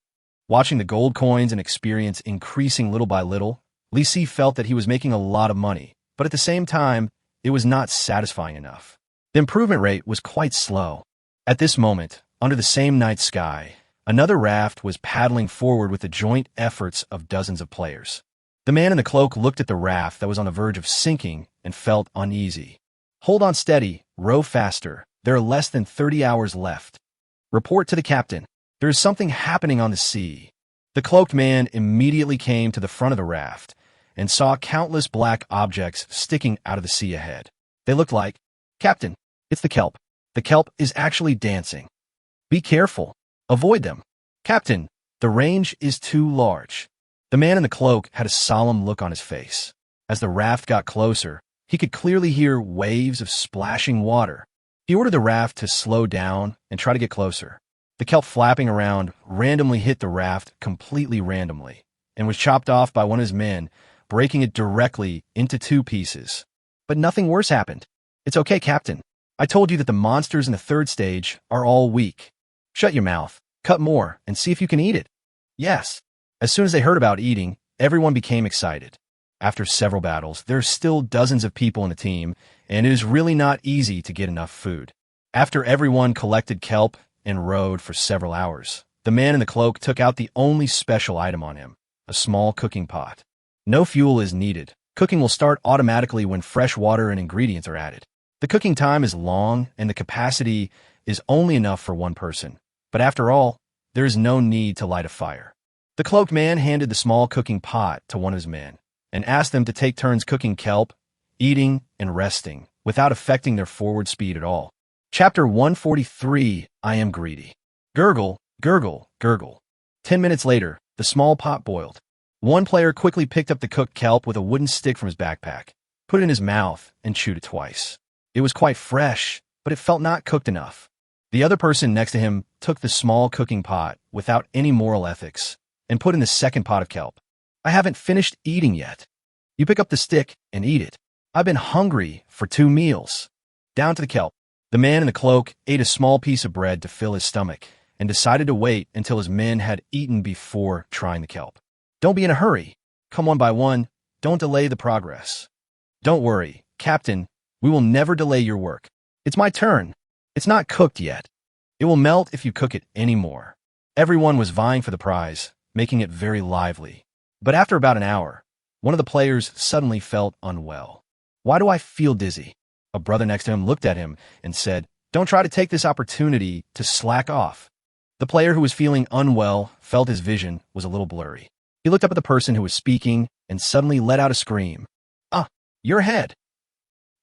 Watching the gold coins and experience increasing little by little, Li Si felt that he was making a lot of money, but at the same time, it was not satisfying enough. The improvement rate was quite slow. At this moment, under the same night sky, another raft was paddling forward with the joint efforts of dozens of players. The man in the cloak looked at the raft that was on the verge of sinking and felt uneasy. Hold on steady, row faster. There are less than 30 hours left. Report to the captain. There is something happening on the sea. The cloaked man immediately came to the front of the raft and saw countless black objects sticking out of the sea ahead. They looked like, Captain, it's the kelp. The kelp is actually dancing. Be careful. Avoid them. Captain, the range is too large. The man in the cloak had a solemn look on his face. As the raft got closer, he could clearly hear waves of splashing water. He ordered the raft to slow down and try to get closer. The kelp flapping around randomly hit the raft completely randomly and was chopped off by one of his men, breaking it directly into 2 pieces. But nothing worse happened. It's okay, Captain. I told you that the monsters in the 3rd stage are all weak. Shut your mouth, cut more, and see if you can eat it. Yes. As soon as they heard about eating, everyone became excited. After several battles, there are still dozens of people in the team, and it is really not easy to get enough food. After everyone collected kelp and rowed for several hours, the man in the cloak took out the only special item on him, a small cooking pot. No fuel is needed. Cooking will start automatically when fresh water and ingredients are added. The cooking time is long, and the capacity is only enough for one person. But after all, there is no need to light a fire. The cloaked man handed the small cooking pot to one of his men and asked them to take turns cooking kelp, eating, and resting, without affecting their forward speed at all. Chapter 143, I Am Greedy. Gurgle, gurgle, gurgle. 10 minutes later, the small pot boiled. One player quickly picked up the cooked kelp with a wooden stick from his backpack, put it in his mouth, and chewed it twice. It was quite fresh, but it felt not cooked enough. The other person next to him took the small cooking pot without any moral ethics and put in the second pot of kelp. I haven't finished eating yet. You pick up the stick and eat it. I've been hungry for 2 meals. Down to the kelp. The man in the cloak ate a small piece of bread to fill his stomach and decided to wait until his men had eaten before trying the kelp. Don't be in a hurry. Come one by one. Don't delay the progress. Don't worry, Captain. We will never delay your work. It's my turn. It's not cooked yet. It will melt if you cook it any more. Everyone was vying for the prize, making it very lively. But after about an hour, one of the players suddenly felt unwell. Why do I feel dizzy? A brother next to him looked at him and said, Don't try to take this opportunity to slack off. The player who was feeling unwell felt his vision was a little blurry. He looked up at the person who was speaking and suddenly let out a scream. Ah, your head.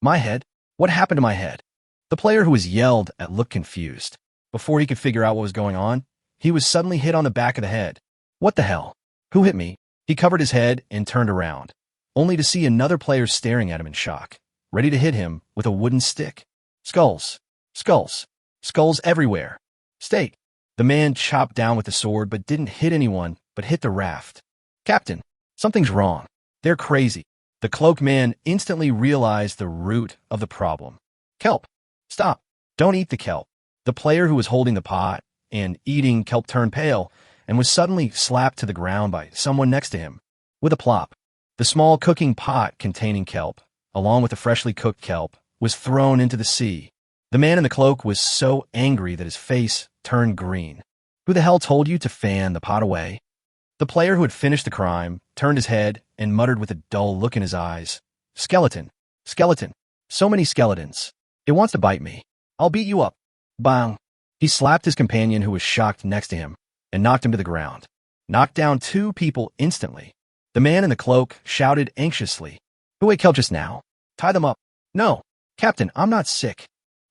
My head? What happened to my head? The player who was yelled at looked confused. Before he could figure out what was going on, he was suddenly hit on the back of the head. What the hell? Who hit me? He covered his head and turned around, only to see another player staring at him in shock, ready to hit him with a wooden stick. Skulls. Skulls. Skulls everywhere. Stay. The man chopped down with the sword but didn't hit anyone, but hit the raft. Captain, something's wrong. They're crazy. The cloaked man instantly realized the root of the problem. Kelp. Stop. Don't eat the kelp. The player who was holding the pot and eating kelp turned pale and was suddenly slapped to the ground by someone next to him. With a plop, the small cooking pot containing kelp, along with the freshly cooked kelp, was thrown into the sea. The man in the cloak was so angry that his face turned green. Who the hell told you to fan the pot away? The player who had finished the crime turned his head and muttered with a dull look in his eyes. Skeleton. Skeleton. So many skeletons. It wants to bite me. I'll beat you up. Bang. He slapped his companion who was shocked next to him and knocked him to the ground. Knocked down 2 people instantly. The man in the cloak shouted anxiously. Who ate kelp just now? Tie them up. No. Captain, I'm not sick.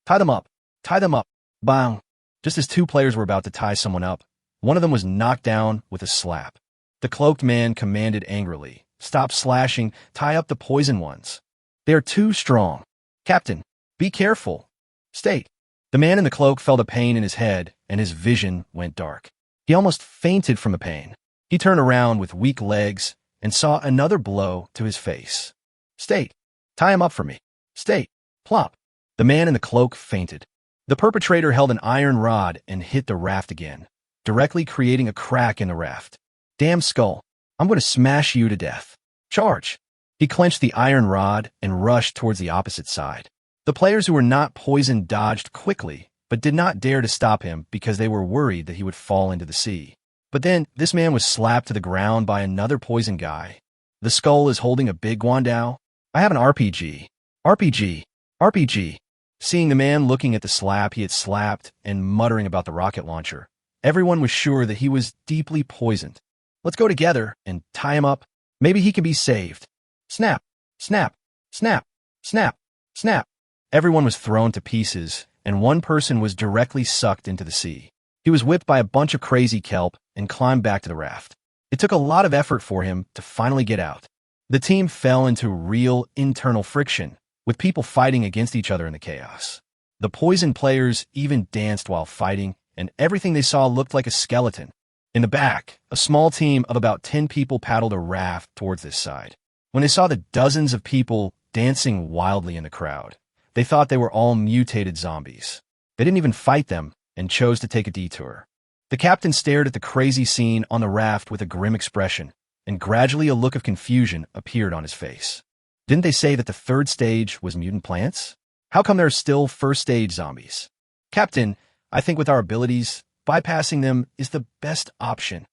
Tie them up. Tie them up. Bang. Just as 2 players were about to tie someone up, one of them was knocked down with a slap. The cloaked man commanded angrily. Stop slashing. Tie up the poison ones. They are too strong. Captain, be careful. Stay. The man in the cloak felt a pain in his head, and his vision went dark. He almost fainted from the pain. He turned around with weak legs and saw another blow to his face. Stay. Tie him up for me. Stay. Plop. The man in the cloak fainted. The perpetrator held an iron rod and hit the raft again, directly creating a crack in the raft. Damn skull. I'm going to smash you to death. Charge. He clenched the iron rod and rushed towards the opposite side. The players who were not poisoned dodged quickly, but did not dare to stop him because they were worried that he would fall into the sea. But then, this man was slapped to the ground by another poison guy. The skull is holding a big guandao. I have an RPG. RPG. RPG. Seeing the man looking at the slap he had slapped and muttering about the rocket launcher, everyone was sure that he was deeply poisoned. Let's go together and tie him up. Maybe he can be saved. Snap. Snap. Snap. Snap. Snap. Everyone was thrown to pieces, and one person was directly sucked into the sea. He was whipped by a bunch of crazy kelp and climbed back to the raft. It took a lot of effort for him to finally get out. The team fell into real internal friction, with people fighting against each other in the chaos. The poison players even danced while fighting, and everything they saw looked like a skeleton. In the back, a small team of about 10 people paddled a raft towards this side. When they saw the dozens of people dancing wildly in the crowd, they thought they were all mutated zombies. They didn't even fight them and chose to take a detour. The captain stared at the crazy scene on the raft with a grim expression, and gradually a look of confusion appeared on his face. Didn't they say that the 3rd stage was mutant plants? How come there are still 1st stage zombies? Captain, I think with our abilities, bypassing them is the best option.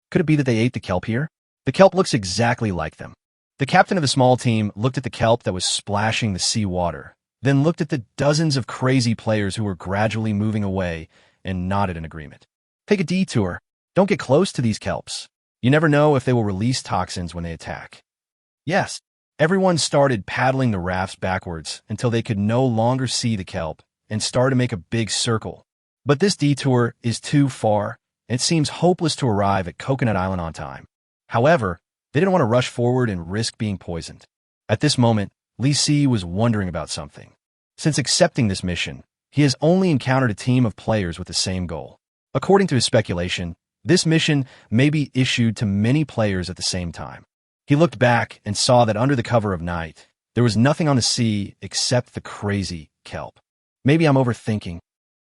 Could it be that they ate the kelp here? The kelp looks exactly like them. The captain of the small team looked at the kelp that was splashing the sea water, then looked at the dozens of crazy players who were gradually moving away and nodded in agreement. Take a detour. Don't get close to these kelps. You never know if they will release toxins when they attack. Yes, everyone started paddling the rafts backwards until they could no longer see the kelp and started to make a big circle. But this detour is too far, and it seems hopeless to arrive at Coconut Island on time. However, they didn't want to rush forward and risk being poisoned. At this moment, Li Si was wondering about something. Since accepting this mission, he has only encountered a team of players with the same goal. According to his speculation, this mission may be issued to many players at the same time. He looked back and saw that under the cover of night, there was nothing on the sea except the crazy kelp. Maybe I'm overthinking.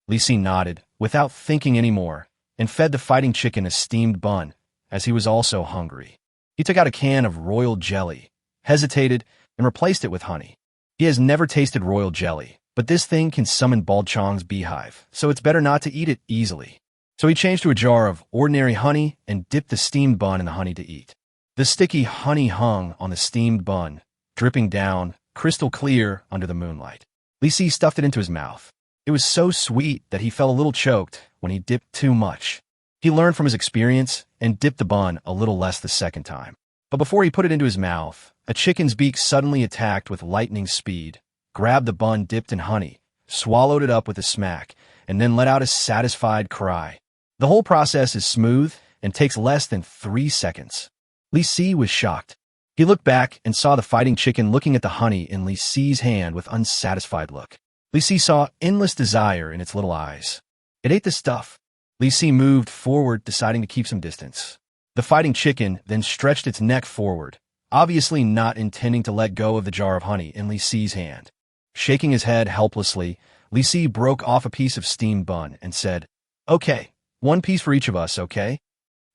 Li Si nodded, without thinking anymore, and fed the fighting chicken a steamed bun, as he was also hungry. He took out a can of royal jelly, hesitated, and replaced it with honey. He has never tasted royal jelly, but this thing can summon Balchong's beehive, so it's better not to eat it easily. So he changed to a jar of ordinary honey and dipped the steamed bun in the honey to eat. The sticky honey hung on the steamed bun, dripping down, crystal clear under the moonlight. Li Si stuffed it into his mouth. It was so sweet that he felt a little choked when he dipped too much. He learned from his experience and dipped the bun a little less the second time. But before he put it into his mouth, a chicken's beak suddenly attacked with lightning speed, grabbed the bun dipped in honey, swallowed it up with a smack, and then let out a satisfied cry. The whole process is smooth and takes less than 3 seconds. Li Si was shocked. He looked back and saw the fighting chicken looking at the honey in Li Si's hand with unsatisfied look. Li Si saw endless desire in its little eyes. It ate the stuff. Li Si moved forward, deciding to keep some distance. The fighting chicken then stretched its neck forward, obviously not intending to let go of the jar of honey in Li Si's hand. Shaking his head helplessly, Li Si broke off a piece of steamed bun and said, "Okay, 1 piece for each of us, okay?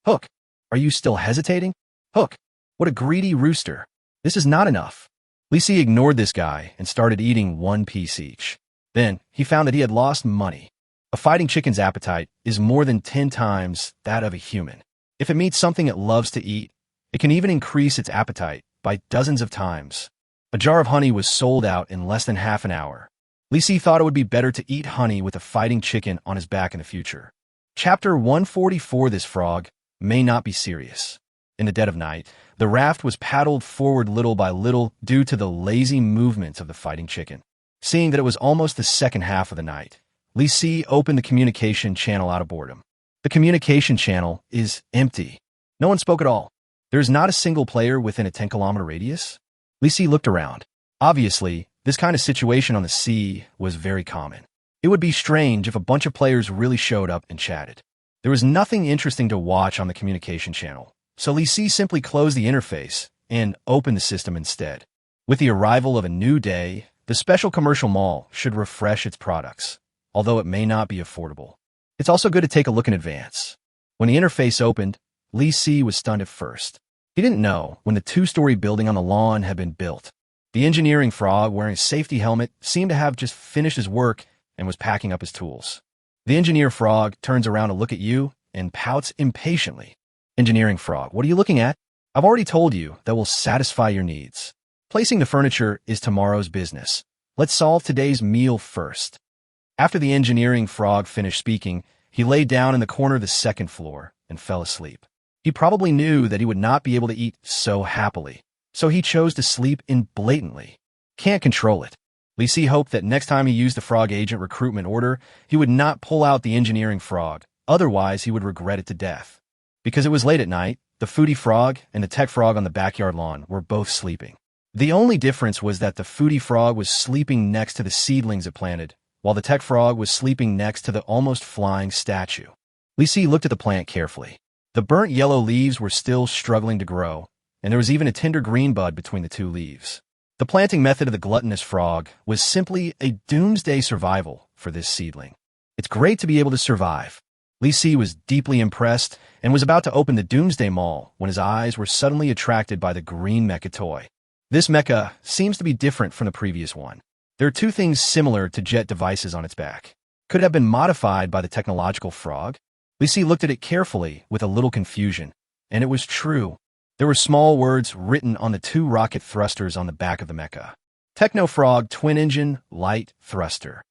Hook, are you still hesitating? Hook, what a greedy rooster. This is not enough." Li Si ignored this guy and started eating 1 piece each. Then he found that he had lost money. A fighting chicken's appetite is more than 10 times that of a human. If it meets something it loves to eat, it can even increase its appetite by dozens of times. A jar of honey was sold out in less than half an hour. Li Si thought it would be better to eat honey with a fighting chicken on his back in the future. Chapter 144. This frog may not be serious. In the dead of night, the raft was paddled forward little by little due to the lazy movements of the fighting chicken. Seeing that it was almost the second half of the night, Li Si opened the communication channel out of boredom. The communication channel is empty. No one spoke at all. There is not a single player within a 10-kilometer radius. Li Si looked around. Obviously, this kind of situation on the sea was very common. It would be strange if a bunch of players really showed up and chatted. There was nothing interesting to watch on the communication channel, so Li Si simply closed the interface and opened the system instead. With the arrival of a new day, the special commercial mall should refresh its products, although it may not be affordable. It's also good to take a look in advance. When the interface opened, Li Si was stunned at first. He didn't know when the 2-story building on the lawn had been built. The engineering frog wearing a safety helmet seemed to have just finished his work and was packing up his tools. The engineer frog turns around to look at you and pouts impatiently. Engineering frog, what are you looking at? I've already told you that will satisfy your needs. Placing the furniture is tomorrow's business. Let's solve today's meal first. After the engineering frog finished speaking, he lay down in the corner of the second floor and fell asleep. He probably knew that he would not be able to eat so happily, so he chose to sleep in blatantly. Can't control it. Li Si hoped that next time he used the frog agent recruitment order, he would not pull out the engineering frog, otherwise he would regret it to death. Because it was late at night, the foodie frog and the tech frog on the backyard lawn were both sleeping. The only difference was that the foodie frog was sleeping next to the seedlings it planted, while the tech frog was sleeping next to the almost flying statue. Li Si looked at the plant carefully. The burnt yellow leaves were still struggling to grow, and there was even a tender green bud between the 2 leaves. The planting method of the gluttonous frog was simply a doomsday survival for this seedling. It's great to be able to survive. Li Si was deeply impressed and was about to open the Doomsday Mall when his eyes were suddenly attracted by the green mecha toy. This mecha seems to be different from the previous one. There are 2 things similar to jet devices on its back. Could it have been modified by the technological frog? Li Si looked at it carefully with a little confusion, and it was true. There were small words written on the 2 rocket thrusters on the back of the mecha. Techno Frog Twin Engine Light Thruster.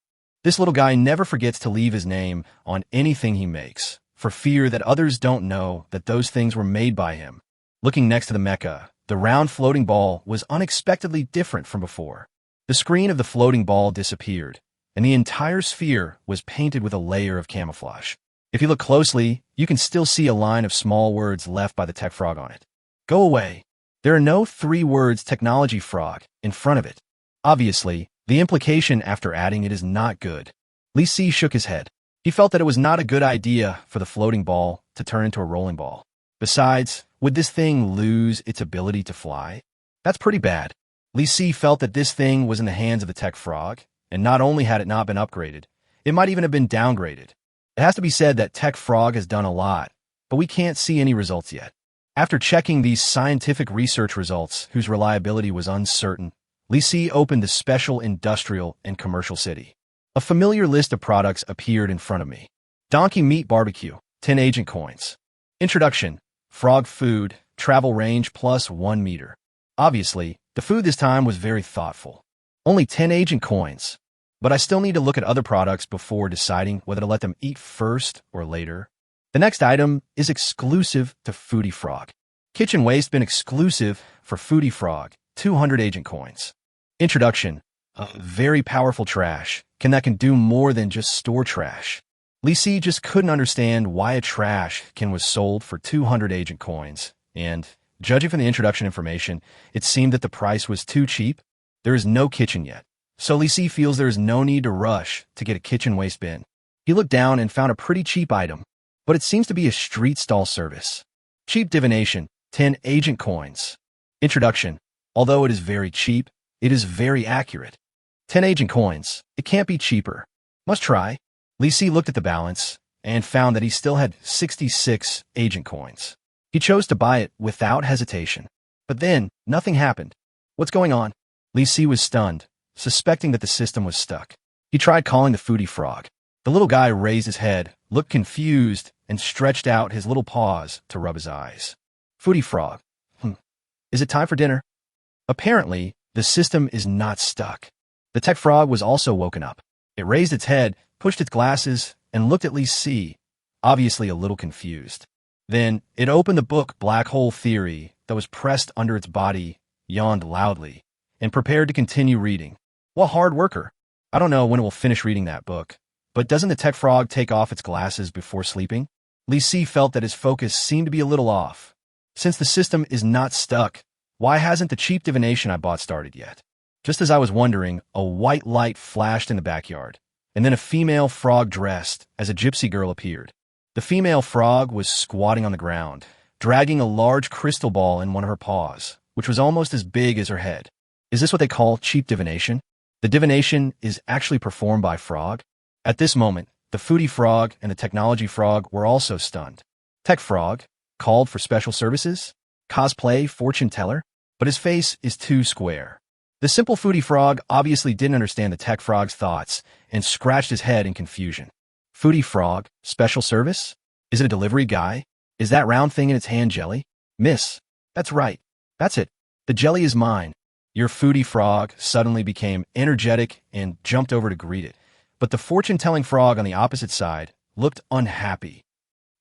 This little guy never forgets to leave his name on anything he makes, for fear that others don't know that those things were made by him. Looking next to the mecha, the round floating ball was unexpectedly different from before. The screen of the floating ball disappeared, and the entire sphere was painted with a layer of camouflage. If you look closely, you can still see a line of small words left by the tech frog on it. Go away. There are no 3 words technology frog in front of it. Obviously, the implication after adding it is not good. Li Si shook his head. He felt that it was not a good idea for the floating ball to turn into a rolling ball. Besides, would this thing lose its ability to fly? That's pretty bad. Li Si felt that this thing was in the hands of the tech frog, and not only had it not been upgraded, it might even have been downgraded. It has to be said that Tech Frog has done a lot, but we can't see any results yet. After checking these scientific research results, whose reliability was uncertain, Li Si opened the Special Industrial and Commercial City. A familiar list of products appeared in front of me. Donkey Meat Barbecue, 10 agent coins. Introduction, frog food, travel range plus 1 meter. Obviously, the food this time was very thoughtful. Only 10 agent coins. But I still need to look at other products before deciding whether to let them eat first or later. The next item is exclusive to Foodie Frog. Kitchen Waste Bin exclusive for Foodie Frog, 200 agent coins. Introduction, A very powerful trash can do more than just store trash. Li Si just couldn't understand why a trash can was sold for 200 agent coins, and, judging from the introduction information, it seemed that the price was too cheap. There is no kitchen yet, so Li Si feels there is no need to rush to get a kitchen waste bin. He looked down and found a pretty cheap item, but it seems to be a street stall service. Cheap divination, 10 agent coins. Introduction. Although it is very cheap, it is very accurate. 10 agent coins. It can't be cheaper. Must try. Li Si looked at the balance and found that he still had 66 agent coins. He chose to buy it without hesitation. But then, nothing happened. What's going on? Li Si was stunned, suspecting that the system was stuck. He tried calling the foodie frog. The little guy raised his head, looked confused, and stretched out his little paws to rub his eyes. Foodie frog. Is it time for dinner? Apparently, the system is not stuck. The tech frog was also woken up. It raised its head, pushed its glasses, and looked at Li Si, obviously a little confused. Then, it opened the book Black Hole Theory that was pressed under its body, yawned loudly, and prepared to continue reading. What hard worker. I don't know when it will finish reading that book, but doesn't the tech frog take off its glasses before sleeping? Li Si felt that his focus seemed to be a little off. Since the system is not stuck, why hasn't the cheap divination I bought started yet? Just as I was wondering, a white light flashed in the backyard, and then a female frog dressed as a gypsy girl appeared. The female frog was squatting on the ground, dragging a large crystal ball in one of her paws, which was almost as big as her head. Is this what they call cheap divination? The divination is actually performed by frog? At this moment, the foodie frog and the technology frog were also stunned. Tech frog called for special services? Cosplay fortune teller? But his face is too square. The simple foodie frog obviously didn't understand the tech frog's thoughts and scratched his head in confusion. Foodie frog, special service? Is it a delivery guy? Is that round thing in its hand jelly? Miss. That's right. That's it. The jelly is mine. Your foodie frog suddenly became energetic and jumped over to greet it. But the fortune-telling frog on the opposite side looked unhappy.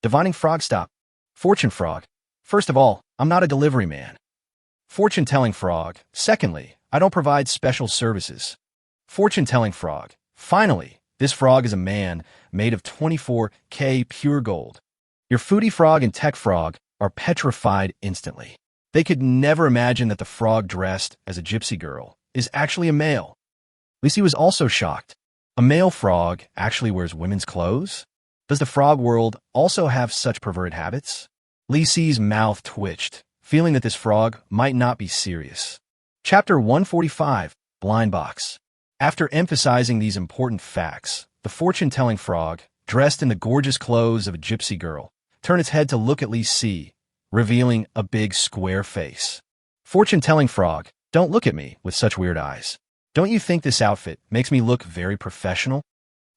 Divining frog, stop. Fortune frog. First of all, I'm not a delivery man. Fortune-telling frog. Secondly, I don't provide special services. Fortune-telling frog. Finally, this frog is a man made of 24K pure gold. Your foodie frog and tech frog are petrified instantly. They could never imagine that the frog dressed as a gypsy girl is actually a male. Li Si was also shocked. A male frog actually wears women's clothes? Does the frog world also have such perverted habits? Li Si's mouth twitched, feeling that this frog might not be serious. Chapter 145, Blind Box. After emphasizing these important facts, the fortune-telling frog, dressed in the gorgeous clothes of a gypsy girl, turned its head to look at Li Si, revealing a big square face. Fortune-telling frog, don't look at me with such weird eyes. Don't you think this outfit makes me look very professional?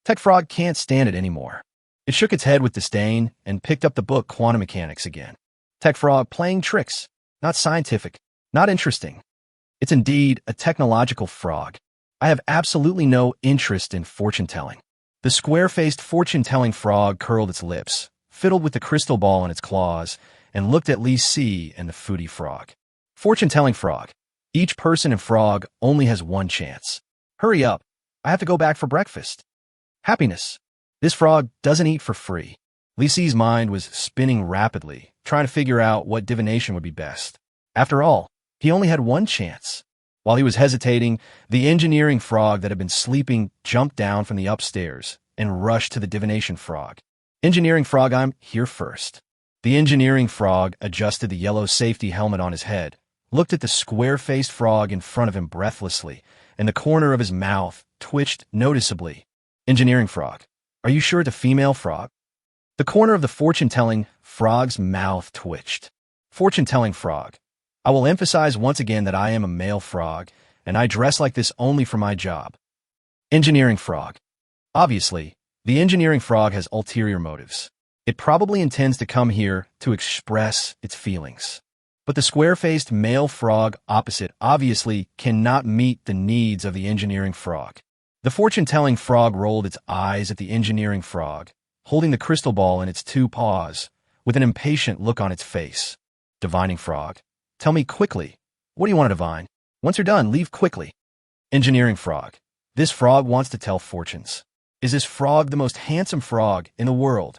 Tech frog can't stand it anymore. It shook its head with disdain and picked up the book Quantum Mechanics again. Tech frog playing tricks. Not scientific. Not interesting. It's indeed a technological frog. I have absolutely no interest in fortune-telling. The square-faced fortune-telling frog curled its lips, fiddled with the crystal ball in its claws, and looked at Li Si and the foodie frog. Fortune-telling frog. Each person and frog only has one chance. Hurry up. I have to go back for breakfast. Happiness. This frog doesn't eat for free. Li Si's mind was spinning rapidly, trying to figure out what divination would be best. After all, he only had one chance. While he was hesitating, the engineering frog that had been sleeping jumped down from the upstairs and rushed to the divination frog. Engineering frog, I'm here first. The engineering frog adjusted the yellow safety helmet on his head, looked at the square-faced frog in front of him breathlessly, and the corner of his mouth twitched noticeably. Engineering frog, are you sure it's a female frog? The corner of the fortune-telling frog's mouth twitched. Fortune-telling frog, I will emphasize once again that I am a male frog, and I dress like this only for my job. Engineering frog. Obviously, the engineering frog has ulterior motives. It probably intends to come here to express its feelings. But the square-faced male frog opposite obviously cannot meet the needs of the engineering frog. The fortune-telling frog rolled its eyes at the engineering frog, holding the crystal ball in its two paws, with an impatient look on its face. Divining frog, tell me quickly, what do you want to divine? Once you're done, leave quickly. Engineering frog. This frog wants to tell fortunes. Is this frog the most handsome frog in the world?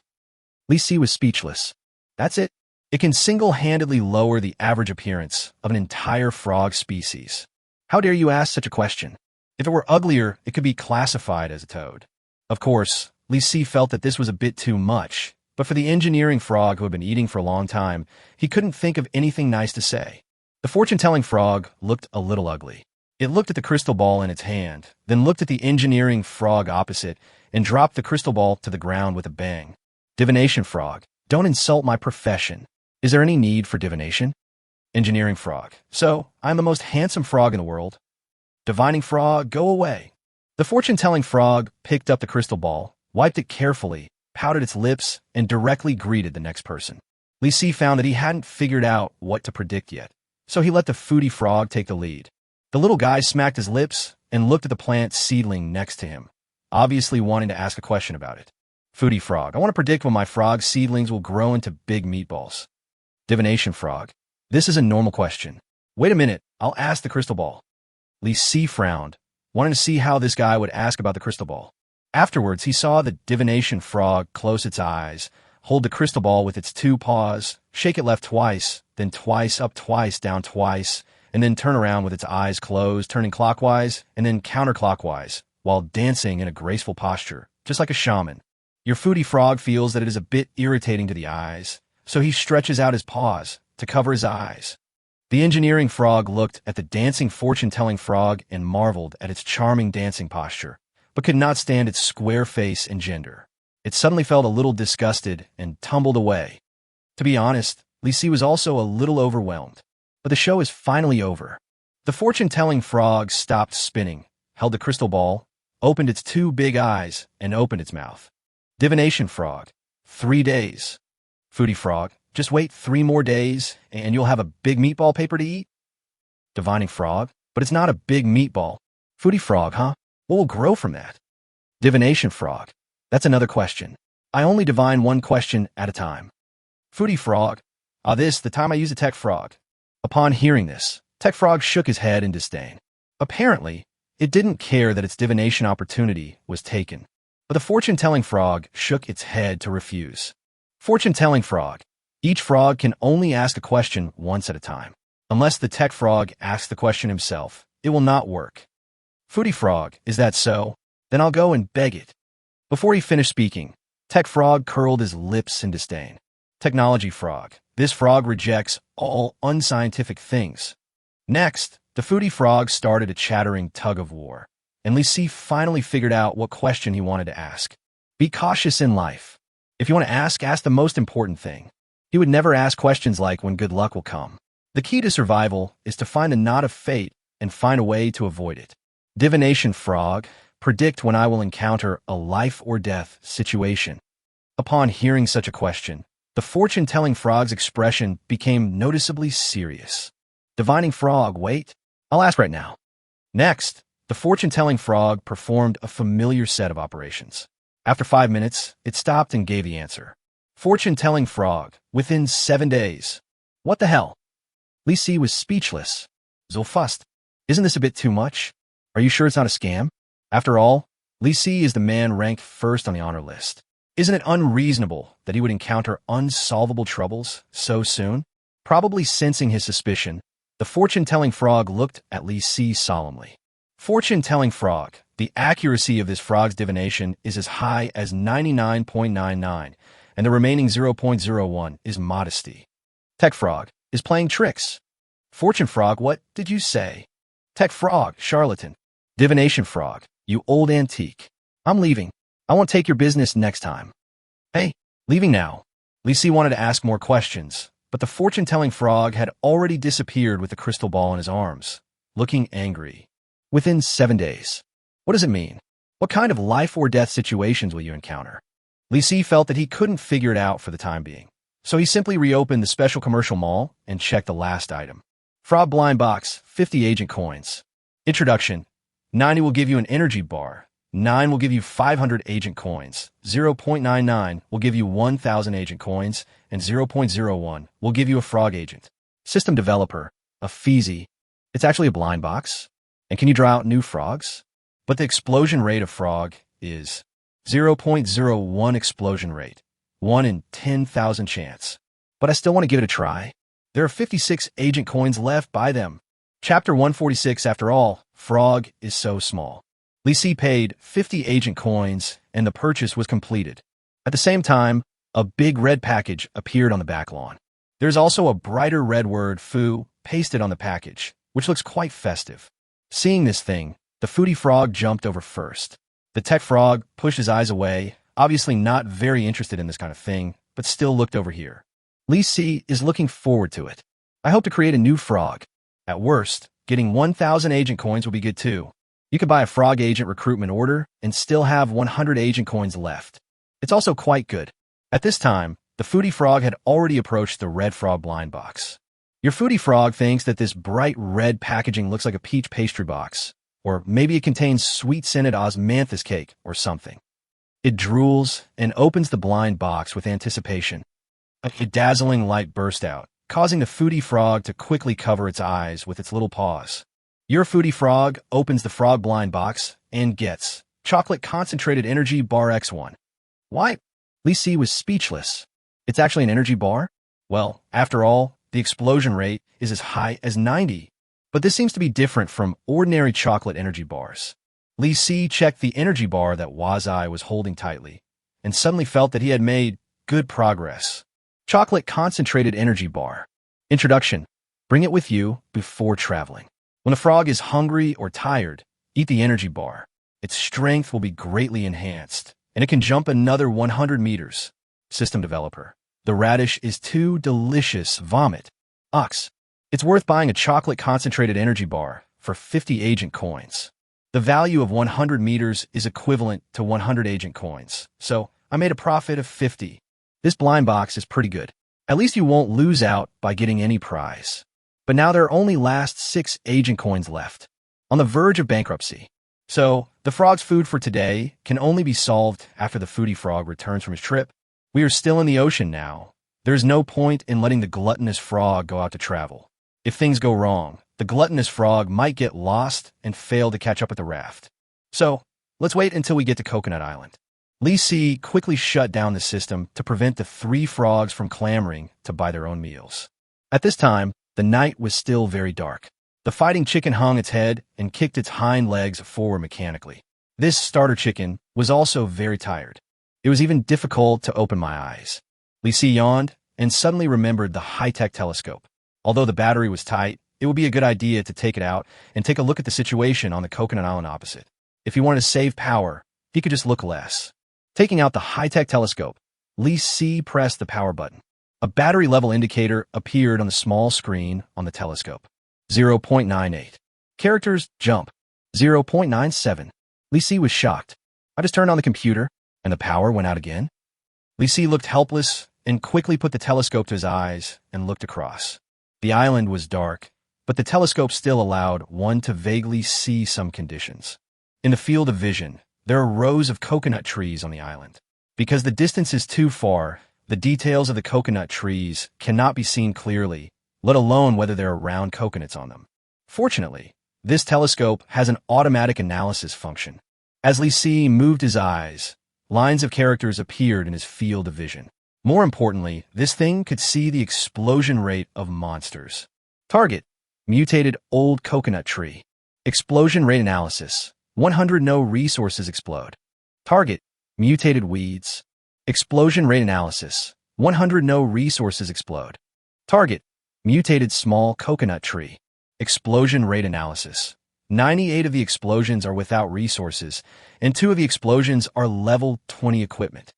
Li Si was speechless. That's it. It can single-handedly lower the average appearance of an entire frog species. How dare you ask such a question? If it were uglier, it could be classified as a toad. Of course, Li Si felt that this was a bit too much, but for the engineering frog who had been eating for a long time, he couldn't think of anything nice to say. The fortune-telling frog looked a little ugly. It looked at the crystal ball in its hand, then looked at the engineering frog opposite, and dropped the crystal ball to the ground with a bang. Divination frog, don't insult my profession. Is there any need for divination? Engineering frog, so I'm the most handsome frog in the world. Divining frog, go away. The fortune-telling frog picked up the crystal ball, wiped it carefully, pouted its lips, and directly greeted the next person. Li Si found that he hadn't figured out what to predict yet, so he let the foodie frog take the lead. The little guy smacked his lips and looked at the plant seedling next to him, obviously wanting to ask a question about it. Foodie frog, I want to predict when my frog seedlings will grow into big meatballs. Divination frog, this is a normal question. Wait a minute, I'll ask the crystal ball. Li Si frowned, wanting to see how this guy would ask about the crystal ball. Afterwards, he saw the divination frog close its eyes, hold the crystal ball with its two paws, shake it left twice, then twice up twice, down twice, and then turn around with its eyes closed, turning clockwise and then counterclockwise, while dancing in a graceful posture, just like a shaman. Your foodie frog feels that it is a bit irritating to the eyes, so he stretches out his paws to cover his eyes. The engineering frog looked at the dancing fortune-telling frog and marveled at its charming dancing posture, but could not stand its square face and gender. It suddenly felt a little disgusted and tumbled away. To be honest, Li Si was also a little overwhelmed. But the show is finally over. The fortune-telling frog stopped spinning, held the crystal ball, opened its two big eyes, and opened its mouth. Divination frog, 3 days. Foodie frog, just wait 3 more days, and you'll have a big meatball paper to eat. Divining frog, but it's not a big meatball. Foodie frog, huh? What will grow from that? Divination frog, that's another question. I only divine one question at a time. Foodie frog, this the time I use a tech frog. Upon hearing this, Tech Frog shook his head in disdain. Apparently, it didn't care that its divination opportunity was taken, but the fortune-telling frog shook its head to refuse. Fortune-telling frog. Each frog can only ask a question once at a time. Unless the tech frog asks the question himself, it will not work. Foodie frog, is that so? Then I'll go and beg it. Before he finished speaking, Tech Frog curled his lips in disdain. Technology frog. This frog rejects all unscientific things. Next, the foodie frog started a chattering tug-of-war, and Li Si finally figured out what question he wanted to ask. Be cautious in life. If you want to ask the most important thing. He would never ask questions like when good luck will come. The key to survival is to find the knot of fate and find a way to avoid it. Divination frog, predict when I will encounter a life or death situation. Upon hearing such a question, the fortune-telling frog's expression became noticeably serious. Divining frog, wait. I'll ask right now. Next, the fortune-telling frog performed a familiar set of operations. After 5 minutes, it stopped and gave the answer. Fortune-telling frog, within 7 days. What the hell? Li Si was speechless. Zulfust, isn't this a bit too much? Are you sure it's not a scam? After all, Li Si is the man ranked first on the honor list. Isn't it unreasonable that he would encounter unsolvable troubles so soon? Probably sensing his suspicion, the fortune-telling frog looked at Li Si solemnly. Fortune-telling frog, the accuracy of this frog's divination is as high as 99.99, and the remaining 0.01 is modesty. Tech frog is playing tricks. Fortune frog, what did you say? Tech frog, charlatan. Divination frog, you old antique. I'm leaving. I won't take your business next time. Hey, leaving now. Li Si wanted to ask more questions, but the fortune-telling frog had already disappeared with the crystal ball in his arms, looking angry. Within 7 days. What does it mean? What kind of life or death situations will you encounter? Li Si felt that he couldn't figure it out for the time being, so he simply reopened the special commercial mall and checked the last item. Frog blind box, 50 agent coins. Introduction. 90 will give you an energy bar. 9 will give you 500 agent coins, 0.99 will give you 1,000 agent coins, and 0.01 will give you a frog agent. System developer, a Feezy. It's actually a blind box. And can you draw out new frogs? But the explosion rate of frog is 0.01 explosion rate, 1 in 10,000 chance. But I still want to give it a try. There are 56 agent coins left. Buy them. Chapter 146. After all, frog is so small. Li Si paid 50 agent coins, and the purchase was completed. At the same time, a big red package appeared on the back lawn. There's also a brighter red word, Fu, pasted on the package, which looks quite festive. Seeing this thing, the foodie frog jumped over first. The tech frog pushed his eyes away, obviously not very interested in this kind of thing, but still looked over here. Li Si is looking forward to it. I hope to create a new frog. At worst, getting 1,000 agent coins will be good too. You could buy a frog agent recruitment order and still have 100 agent coins left. It's also quite good. At this time, the foodie frog had already approached the red frog blind box. Your foodie frog thinks that this bright red packaging looks like a peach pastry box, or maybe it contains sweet-scented osmanthus cake or something. It drools and opens the blind box with anticipation. A dazzling light burst out, causing the foodie frog to quickly cover its eyes with its little paws. Your foodie frog opens the frog blind box and gets chocolate concentrated energy bar X1. Why? Li Si was speechless. It's actually an energy bar? Well, after all, the explosion rate is as high as 90. But this seems to be different from ordinary chocolate energy bars. Li Si checked the energy bar that Wazai was holding tightly, and suddenly felt that he had made good progress. Chocolate concentrated energy bar. Introduction. Bring it with you before traveling. When a frog is hungry or tired, eat the energy bar. Its strength will be greatly enhanced, and it can jump another 100 meters. System developer. The radish is too delicious. Vomit. Ox. It's worth buying a chocolate concentrated energy bar for 50 agent coins. The value of 100 meters is equivalent to 100 agent coins, so I made a profit of 50. This blind box is pretty good. At least you won't lose out by getting any prize. But now there are only last 6 agent coins left, on the verge of bankruptcy. So, the frog's food for today can only be solved after the foodie frog returns from his trip. We are still in the ocean now. There is no point in letting the gluttonous frog go out to travel. If things go wrong, the gluttonous frog might get lost and fail to catch up with the raft. So, let's wait until we get to Coconut Island. Li Si quickly shut down the system to prevent the 3 frogs from clamoring to buy their own meals. At this time, the night was still very dark. The fighting chicken hung its head and kicked its hind legs forward mechanically. This starter chicken was also very tired. It was even difficult to open my eyes. Li Si yawned and suddenly remembered the high-tech telescope. Although the battery was tight, it would be a good idea to take it out and take a look at the situation on the Coconut Island opposite. If he wanted to save power, he could just look less. Taking out the high-tech telescope, Li Si pressed the power button. A battery level indicator appeared on the small screen on the telescope. 0.98. Characters jump. 0.97. Li Si was shocked. I just turned on the computer, and the power went out again. Li Si looked helpless and quickly put the telescope to his eyes and looked across. The island was dark, but the telescope still allowed one to vaguely see some conditions. In the field of vision, there are rows of coconut trees on the island. Because the distance is too far, the details of the coconut trees cannot be seen clearly, let alone whether there are round coconuts on them. Fortunately, this telescope has an automatic analysis function. As Li Si moved his eyes, lines of characters appeared in his field of vision. More importantly, this thing could see the explosion rate of monsters. Target: mutated old coconut tree. Explosion rate analysis: 100 no resources explode. Target: mutated weeds. Explosion rate analysis: 100 no resources explode. Target: mutated small coconut tree. Explosion rate analysis: 98 of the explosions are without resources, and 2 of the explosions are level 20 equipment.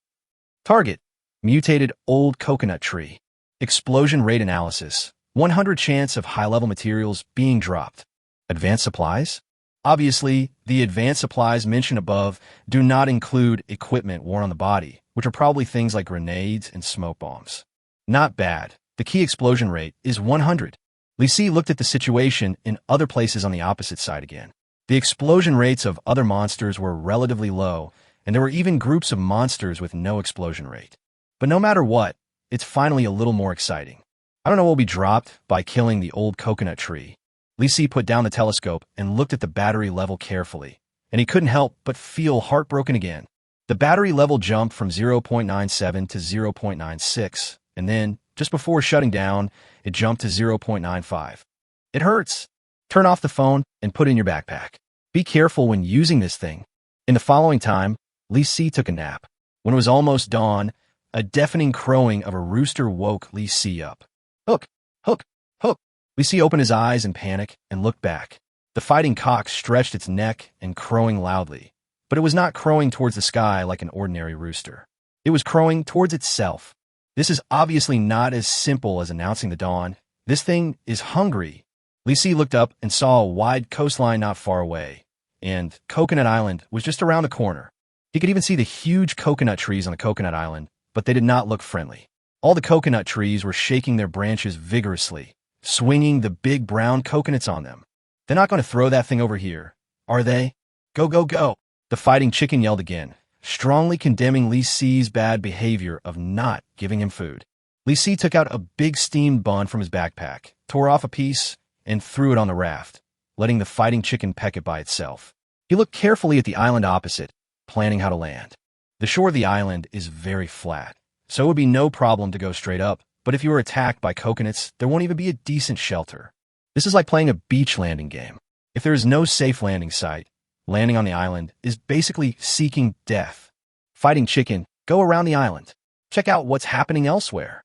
Target: mutated old coconut tree. Explosion rate analysis: 100 chance of high-level materials being dropped. Advanced supplies? Obviously, the advanced supplies mentioned above do not include equipment worn on the body, which are probably things like grenades and smoke bombs. Not bad. The key explosion rate is 100. Li Si looked at the situation in other places on the opposite side again. The explosion rates of other monsters were relatively low, and there were even groups of monsters with no explosion rate. But no matter what, it's finally a little more exciting. I don't know what will be dropped by killing the old coconut tree. Li Si put down the telescope and looked at the battery level carefully, and he couldn't help but feel heartbroken again. The battery level jumped from 0.97 to 0.96, and then, just before shutting down, it jumped to 0.95. It hurts. Turn off the phone and put it in your backpack. Be careful when using this thing. In the following time, Li Si took a nap. When it was almost dawn, a deafening crowing of a rooster woke Li Si up. Hook! Hook! Hook! Li Si opened his eyes in panic and looked back. The fighting cock stretched its neck and crowing loudly. But it was not crowing towards the sky like an ordinary rooster. It was crowing towards itself. This is obviously not as simple as announcing the dawn. This thing is hungry. Li Si looked up and saw a wide coastline not far away, and Coconut Island was just around the corner. He could even see the huge coconut trees on the Coconut Island, but they did not look friendly. All the coconut trees were shaking their branches vigorously, swinging the big brown coconuts on them. They're not going to throw that thing over here, are they? Go, go, go! The fighting chicken yelled again, strongly condemning Li Si's bad behavior of not giving him food. Li Si took out a big steamed bun from his backpack, tore off a piece, and threw it on the raft, letting the fighting chicken peck it by itself. He looked carefully at the island opposite, planning how to land. The shore of the island is very flat, so it would be no problem to go straight up, but if you were attacked by coconuts, there won't even be a decent shelter. This is like playing a beach landing game. If there is no safe landing site, landing on the island is basically seeking death. Fighting chicken, go around the island. Check out what's happening elsewhere.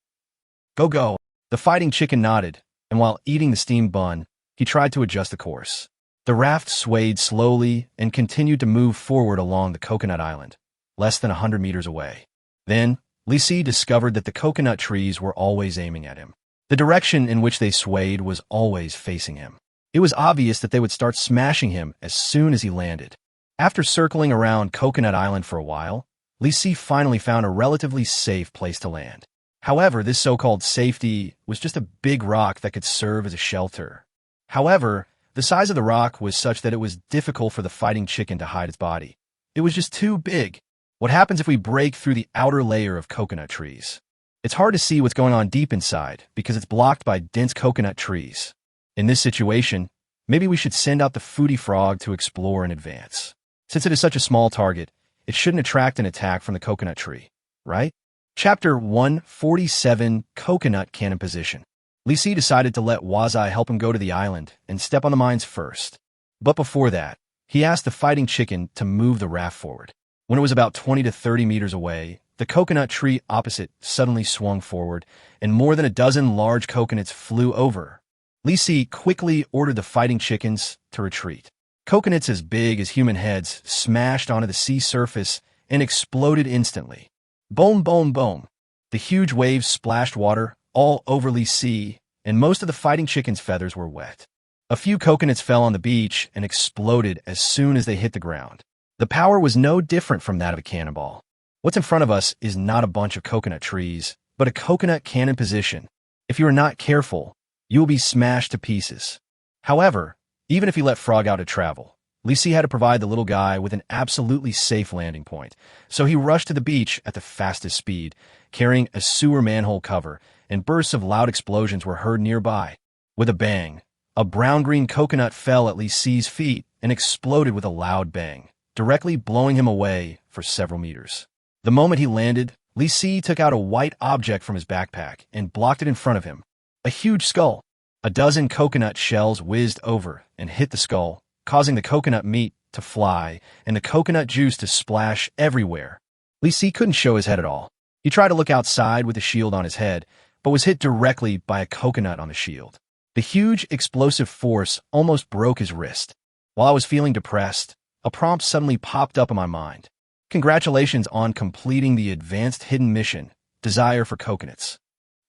Go, go. The fighting chicken nodded, and while eating the steamed bun, he tried to adjust the course. The raft swayed slowly and continued to move forward along the Coconut Island, less than 100 meters away. Then, Li Si discovered that the coconut trees were always aiming at him. The direction in which they swayed was always facing him. It was obvious that they would start smashing him as soon as he landed. After circling around Coconut Island for a while, Li Si finally found a relatively safe place to land. However, this so-called safety was just a big rock that could serve as a shelter. However, the size of the rock was such that it was difficult for the fighting chicken to hide its body. It was just too big. What happens if we break through the outer layer of coconut trees? It's hard to see what's going on deep inside because it's blocked by dense coconut trees. In this situation, maybe we should send out the foodie frog to explore in advance. Since it is such a small target, it shouldn't attract an attack from the coconut tree, right? Chapter 147, Coconut Cannon Position. Li Si decided to let Wazai help him go to the island and step on the mines first. But before that, he asked the fighting chicken to move the raft forward. When it was about 20 to 30 meters away, the coconut tree opposite suddenly swung forward, and more than a dozen large coconuts flew over. Li Si quickly ordered the fighting chickens to retreat. Coconuts as big as human heads smashed onto the sea surface and exploded instantly. Boom, boom, boom. The huge waves splashed water all over Li Si, and most of the fighting chicken's feathers were wet. A few coconuts fell on the beach and exploded as soon as they hit the ground. The power was no different from that of a cannonball. What's in front of us is not a bunch of coconut trees, but a coconut cannon position. If you are not careful, you will be smashed to pieces. However, even if he let Frog out to travel, Li Si had to provide the little guy with an absolutely safe landing point, so he rushed to the beach at the fastest speed, carrying a sewer manhole cover, and bursts of loud explosions were heard nearby. With a bang, a brown-green coconut fell at Li Si's feet and exploded with a loud bang, directly blowing him away for several meters. The moment he landed, Li Si took out a white object from his backpack and blocked it in front of him. A huge skull. A dozen coconut shells whizzed over and hit the skull, causing the coconut meat to fly and the coconut juice to splash everywhere. Li Si couldn't show his head at all. He tried to look outside with the shield on his head, but was hit directly by a coconut on the shield. The huge explosive force almost broke his wrist. While I was feeling depressed, a prompt suddenly popped up in my mind. Congratulations on completing the Advanced Hidden Mission, Desire for Coconuts.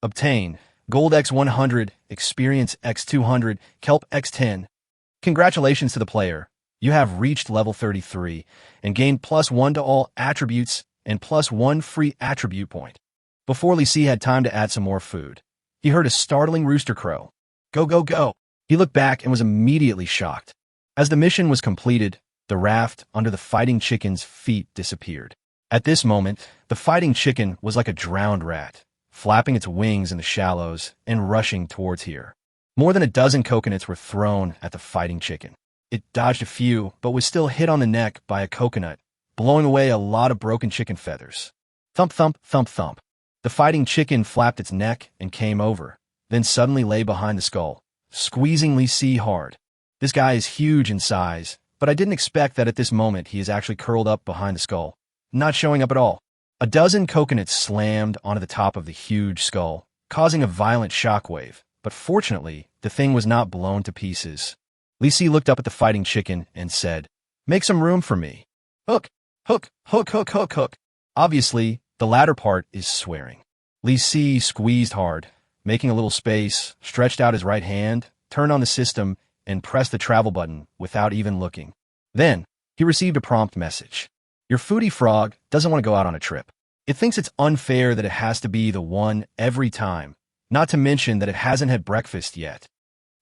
Obtain Gold X100, Experience X200, Kelp X10. Congratulations to the player. You have reached level 33 and gained +1 to all attributes and +1 free attribute point. Before Li Si had time to add some more food, he heard a startling rooster crow. Go, go, go. He looked back and was immediately shocked. As the mission was completed, the raft under the fighting chicken's feet disappeared. At this moment, the fighting chicken was like a drowned rat, flapping its wings in the shallows and rushing towards here. More than a dozen coconuts were thrown at the fighting chicken. It dodged a few, but was still hit on the neck by a coconut, blowing away a lot of broken chicken feathers. Thump, thump, thump, thump. The fighting chicken flapped its neck and came over, then suddenly lay behind the skull, squeezing Li Si hard. This guy is huge in size, but I didn't expect that at this moment he is actually curled up behind the skull, not showing up at all. A dozen coconuts slammed onto the top of the huge skull, causing a violent shockwave, but fortunately, the thing was not blown to pieces. Li Si looked up at the fighting chicken and said, "Make some room for me. Hook, hook, hook, hook, hook, hook." Obviously, the latter part is swearing. Li Si squeezed hard, making a little space, stretched out his right hand, turned on the system, and pressed the travel button without even looking. Then, he received a prompt message. Your foodie frog doesn't want to go out on a trip. It thinks it's unfair that it has to be the one every time, not to mention that it hasn't had breakfast yet.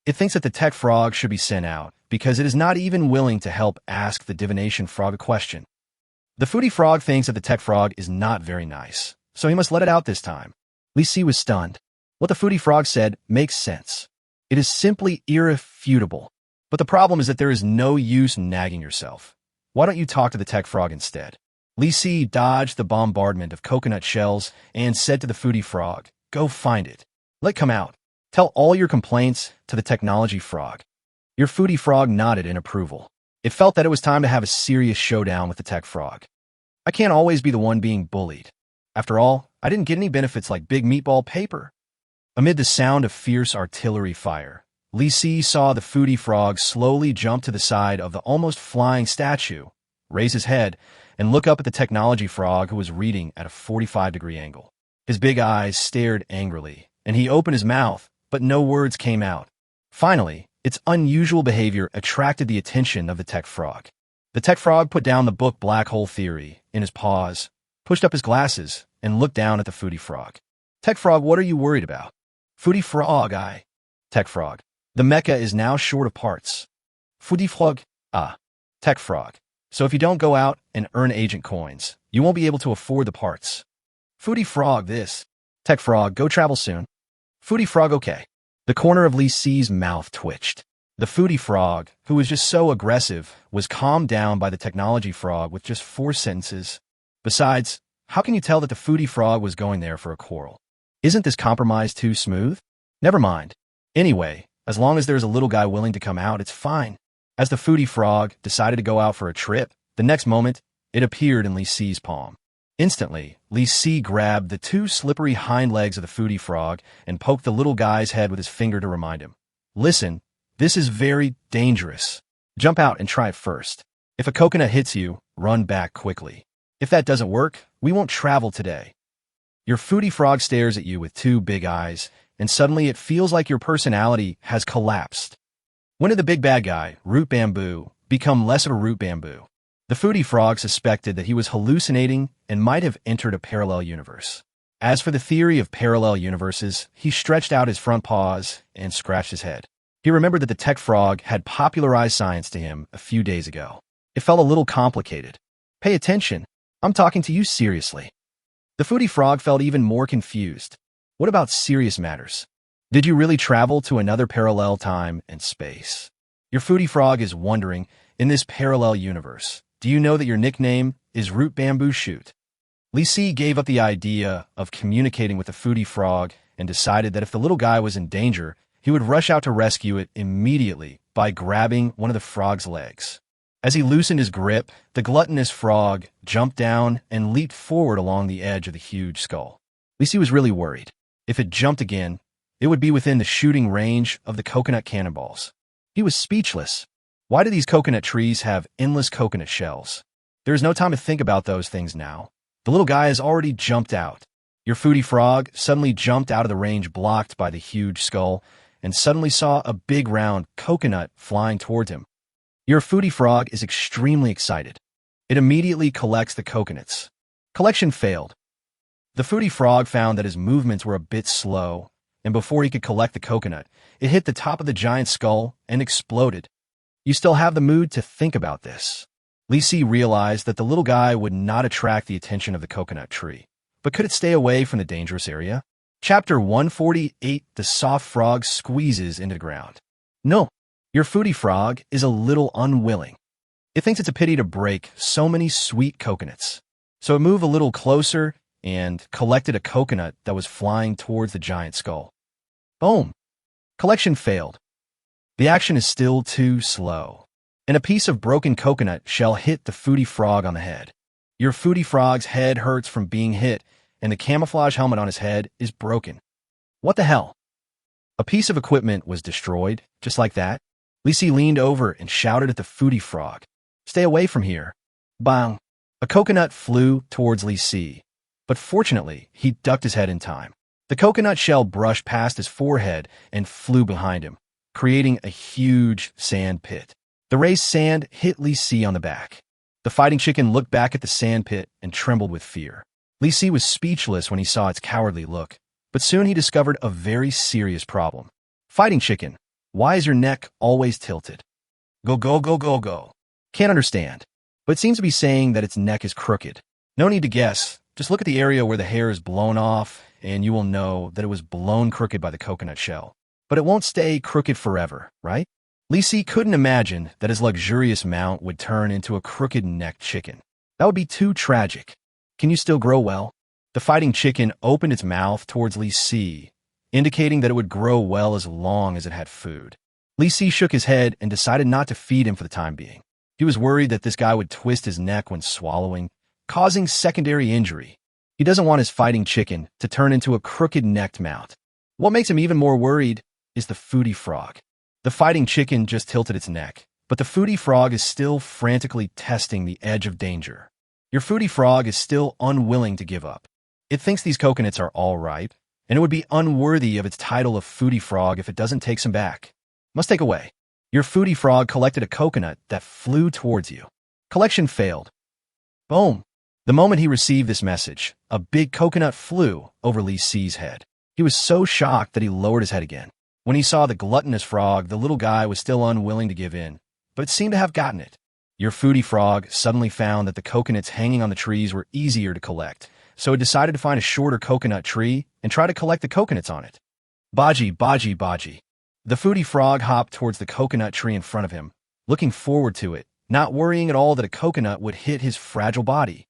It thinks that the tech frog should be sent out because it is not even willing to help ask the divination frog a question. The foodie frog thinks that the tech frog is not very nice, so he must let it out this time. Li Si was stunned. What the foodie frog said makes sense. It is simply irrefutable. But the problem is that there is no use nagging yourself. Why don't you talk to the tech frog instead? Li Si dodged the bombardment of coconut shells and said to the foodie frog, "Go find it. Let come out. Tell all your complaints to the technology frog." Your foodie frog nodded in approval. It felt that it was time to have a serious showdown with the tech frog. I can't always be the one being bullied. After all, I didn't get any benefits like big meatball paper. Amid the sound of fierce artillery fire, Li Si saw the foodie frog slowly jump to the side of the almost flying statue, raise his head, and look up at the technology frog who was reading at a 45-degree angle. His big eyes stared angrily, and he opened his mouth, but no words came out. Finally, its unusual behavior attracted the attention of the tech frog. The tech frog put down the book Black Hole Theory in his paws, pushed up his glasses, and looked down at the foodie frog. Tech frog, what are you worried about? Foodie frog, Tech frog. The mecha is now short of parts. Foodie frog, Tech frog. So if you don't go out and earn agent coins, you won't be able to afford the parts. Foodie frog, this. Tech frog, go travel soon. Foodie frog, okay. The corner of Li Si's mouth twitched. The foodie frog, who was just so aggressive, was calmed down by the technology frog with just 4 sentences. Besides, how can you tell that the foodie frog was going there for a quarrel? Isn't this compromise too smooth? Never mind. Anyway, as long as there's a little guy willing to come out, it's fine. As the foodie frog decided to go out for a trip, the next moment, it appeared in Li Si's palm. Instantly, Li Si grabbed the 2 slippery hind legs of the foodie frog and poked the little guy's head with his finger to remind him. Listen, this is very dangerous. Jump out and try it first. If a coconut hits you, run back quickly. If that doesn't work, we won't travel today. Your foodie frog stares at you with 2 big eyes, and suddenly it feels like your personality has collapsed. When did the big bad guy, Root Bamboo, become less of a root bamboo? The foodie frog suspected that he was hallucinating and might have entered a parallel universe. As for the theory of parallel universes, he stretched out his front paws and scratched his head. He remembered that the tech frog had popularized science to him a few days ago. It felt a little complicated. Pay attention. I'm talking to you seriously. The foodie frog felt even more confused. What about serious matters? Did you really travel to another parallel time and space? Your foodie frog is wondering, in this parallel universe, do you know that your nickname is Root Bamboo Shoot? Li Si gave up the idea of communicating with the foodie frog and decided that if the little guy was in danger, he would rush out to rescue it immediately by grabbing one of the frog's legs. As he loosened his grip, the gluttonous frog jumped down and leaped forward along the edge of the huge skull. Li Si was really worried. If it jumped again, it would be within the shooting range of the coconut cannonballs. He was speechless. Why do these coconut trees have endless coconut shells? There is no time to think about those things now. The little guy has already jumped out. Your foodie frog suddenly jumped out of the range blocked by the huge skull and suddenly saw a big round coconut flying towards him. Your foodie frog is extremely excited. It immediately collects the coconuts. Collection failed. The foodie frog found that his movements were a bit slow, and before he could collect the coconut, it hit the top of the giant skull and exploded. You still have the mood to think about this. Li Si realized that the little guy would not attract the attention of the coconut tree, but could it stay away from the dangerous area? Chapter 148. The soft frog squeezes into the ground. No, your foodie frog is a little unwilling. It thinks it's a pity to break so many sweet coconuts. So it moved a little closer and collected a coconut that was flying towards the giant skull. Boom! Collection failed. The action is still too slow, and a piece of broken coconut shell hit the foodie frog on the head. Your foodie frog's head hurts from being hit, and the camouflage helmet on his head is broken. What the hell? A piece of equipment was destroyed, just like that. Lisi leaned over and shouted at the foodie frog, "Stay away from here." Bang! A coconut flew towards Lisi, but fortunately, he ducked his head in time. The coconut shell brushed past his forehead and flew behind him, creating a huge sand pit. The raised sand hit Lisi on the back. The fighting chicken looked back at the sand pit and trembled with fear. Lisi was speechless when he saw its cowardly look, but soon he discovered a very serious problem. Fighting chicken, why is your neck always tilted? Go, go, go, go, go. Can't understand, but it seems to be saying that its neck is crooked. No need to guess. Just look at the area where the hair is blown off, and you will know that it was blown crooked by the coconut shell. But it won't stay crooked forever, right? Lisi couldn't imagine that his luxurious mount would turn into a crooked-necked chicken. That would be too tragic. Can you still grow well? The fighting chicken opened its mouth towards Lisi, indicating that it would grow well as long as it had food. Lisi shook his head and decided not to feed him for the time being. He was worried that this guy would twist his neck when swallowing, causing secondary injury. He doesn't want his fighting chicken to turn into a crooked-necked mount. What makes him even more worried is the foodie frog. The fighting chicken just tilted its neck, but the foodie frog is still frantically testing the edge of danger. Your foodie frog is still unwilling to give up. It thinks these coconuts are all ripe, and it would be unworthy of its title of foodie frog if it doesn't take some back. Must take away. Your foodie frog collected a coconut that flew towards you. Collection failed. Boom! The moment he received this message, a big coconut flew over Lisi's head. He was so shocked that he lowered his head again. When he saw the gluttonous frog, the little guy was still unwilling to give in, but seemed to have gotten it. Your foodie frog suddenly found that the coconuts hanging on the trees were easier to collect, so it decided to find a shorter coconut tree and try to collect the coconuts on it. Baji, baji, baji. The foodie frog hopped towards the coconut tree in front of him, looking forward to it, not worrying at all that a coconut would hit his fragile body.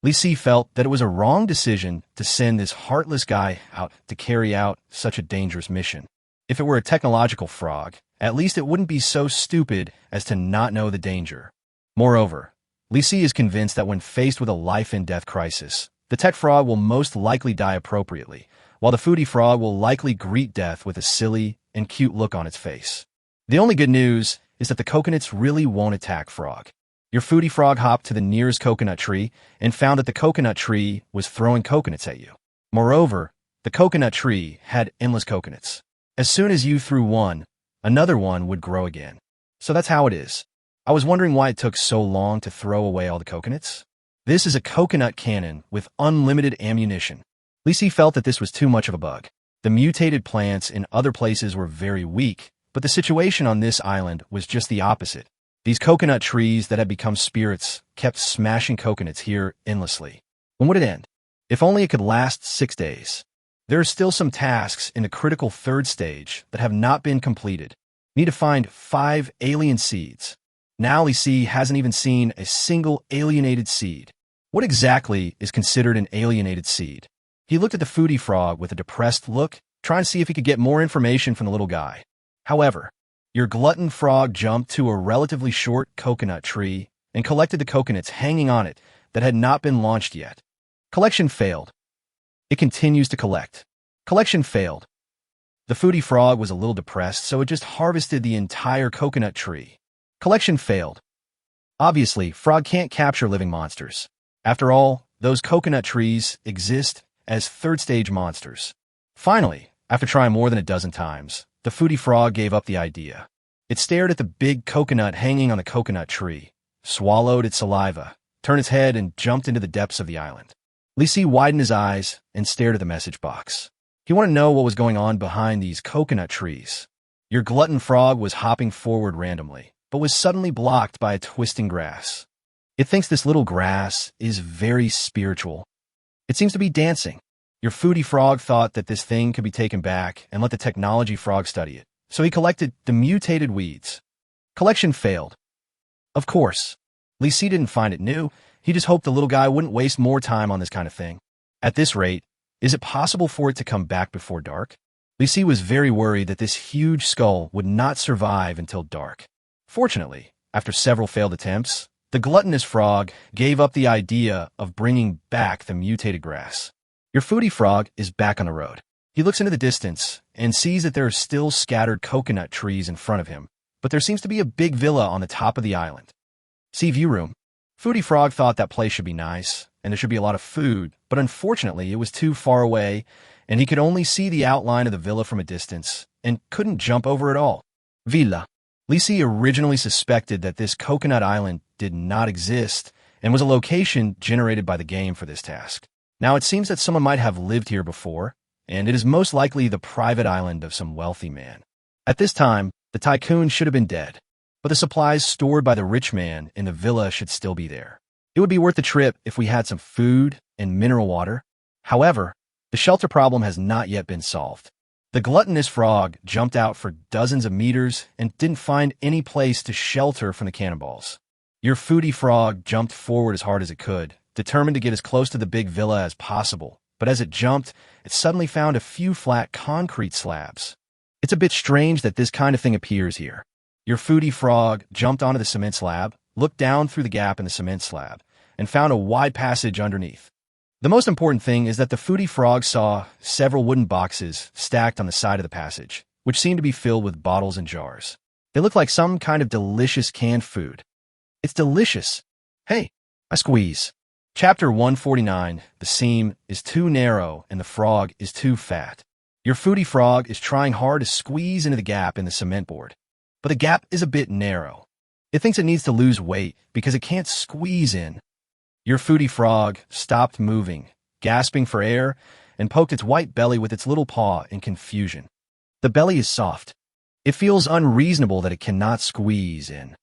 Lisi felt that it was a wrong decision to send this heartless guy out to carry out such a dangerous mission. If it were a technological frog, at least it wouldn't be so stupid as to not know the danger. Moreover, Lisi is convinced that when faced with a life-and-death crisis, the tech frog will most likely die appropriately, while the foodie frog will likely greet death with a silly and cute look on its face. The only good news is that the coconuts really won't attack frog. Your foodie frog hopped to the nearest coconut tree and found that the coconut tree was throwing coconuts at you. Moreover, the coconut tree had endless coconuts. As soon as you threw one, another one would grow again. So that's how it is. I was wondering why it took so long to throw away all the coconuts. This is a coconut cannon with unlimited ammunition. Lisi felt that this was too much of a bug. The mutated plants in other places were very weak, but the situation on this island was just the opposite. These coconut trees that had become spirits kept smashing coconuts here endlessly. When would it end? If only it could last 6 days. There are still some tasks in the critical third stage that have not been completed. Need to find 5 alien seeds. Now Lisi hasn't even seen a single alienated seed. What exactly is considered an alienated seed? He looked at the foodie frog with a depressed look, trying to see if he could get more information from the little guy. However, your glutton frog jumped to a relatively short coconut tree and collected the coconuts hanging on it that had not been launched yet. Collection failed. It continues to collect. Collection failed. The foodie frog was a little depressed, so it just harvested the entire coconut tree. Collection failed. Obviously, frog can't capture living monsters. After all, those coconut trees exist as third-stage monsters. Finally, after trying more than a dozen times, the foodie frog gave up the idea. It stared at the big coconut hanging on the coconut tree, swallowed its saliva, turned its head, and jumped into the depths of the island. Lisi widened his eyes and stared at the message box. He wanted to know what was going on behind these coconut trees. Your glutton frog was hopping forward randomly, but was suddenly blocked by a twisting grass. It thinks this little grass is very spiritual. It seems to be dancing. Your foodie frog thought that this thing could be taken back and let the technology frog study it. So he collected the mutated weeds. Collection failed. Of course. Lisi didn't find it new. He just hoped the little guy wouldn't waste more time on this kind of thing. At this rate, is it possible for it to come back before dark? Lisi was very worried that this huge skull would not survive until dark. Fortunately, after several failed attempts, the gluttonous frog gave up the idea of bringing back the mutated grass. Your foodie frog is back on the road. He looks into the distance and sees that there are still scattered coconut trees in front of him, but there seems to be a big villa on the top of the island. See view room. Foodie frog thought that place should be nice, and there should be a lot of food, but unfortunately it was too far away, and he could only see the outline of the villa from a distance, and couldn't jump over it all. Villa. Lisi originally suspected that this coconut island did not exist, and was a location generated by the game for this task. Now it seems that someone might have lived here before, and it is most likely the private island of some wealthy man. At this time, the tycoon should have been dead, but the supplies stored by the rich man in the villa should still be there. It would be worth the trip if we had some food and mineral water. However, the shelter problem has not yet been solved. The gluttonous frog jumped out for dozens of meters and didn't find any place to shelter from the cannonballs. Your foodie frog jumped forward as hard as it could, determined to get as close to the big villa as possible, but as it jumped, it suddenly found a few flat concrete slabs. It's a bit strange that this kind of thing appears here. Your foodie frog jumped onto the cement slab, looked down through the gap in the cement slab, and found a wide passage underneath. The most important thing is that the foodie frog saw several wooden boxes stacked on the side of the passage, which seemed to be filled with bottles and jars. They looked like some kind of delicious canned food. It's delicious. Hey, I squeeze. Chapter 149, the seam is too narrow and the frog is too fat. Your foodie frog is trying hard to squeeze into the gap in the cement board, but the gap is a bit narrow. It thinks it needs to lose weight because it can't squeeze in. Your foodie frog stopped moving, gasping for air, and poked its white belly with its little paw in confusion. The belly is soft. It feels unreasonable that it cannot squeeze in.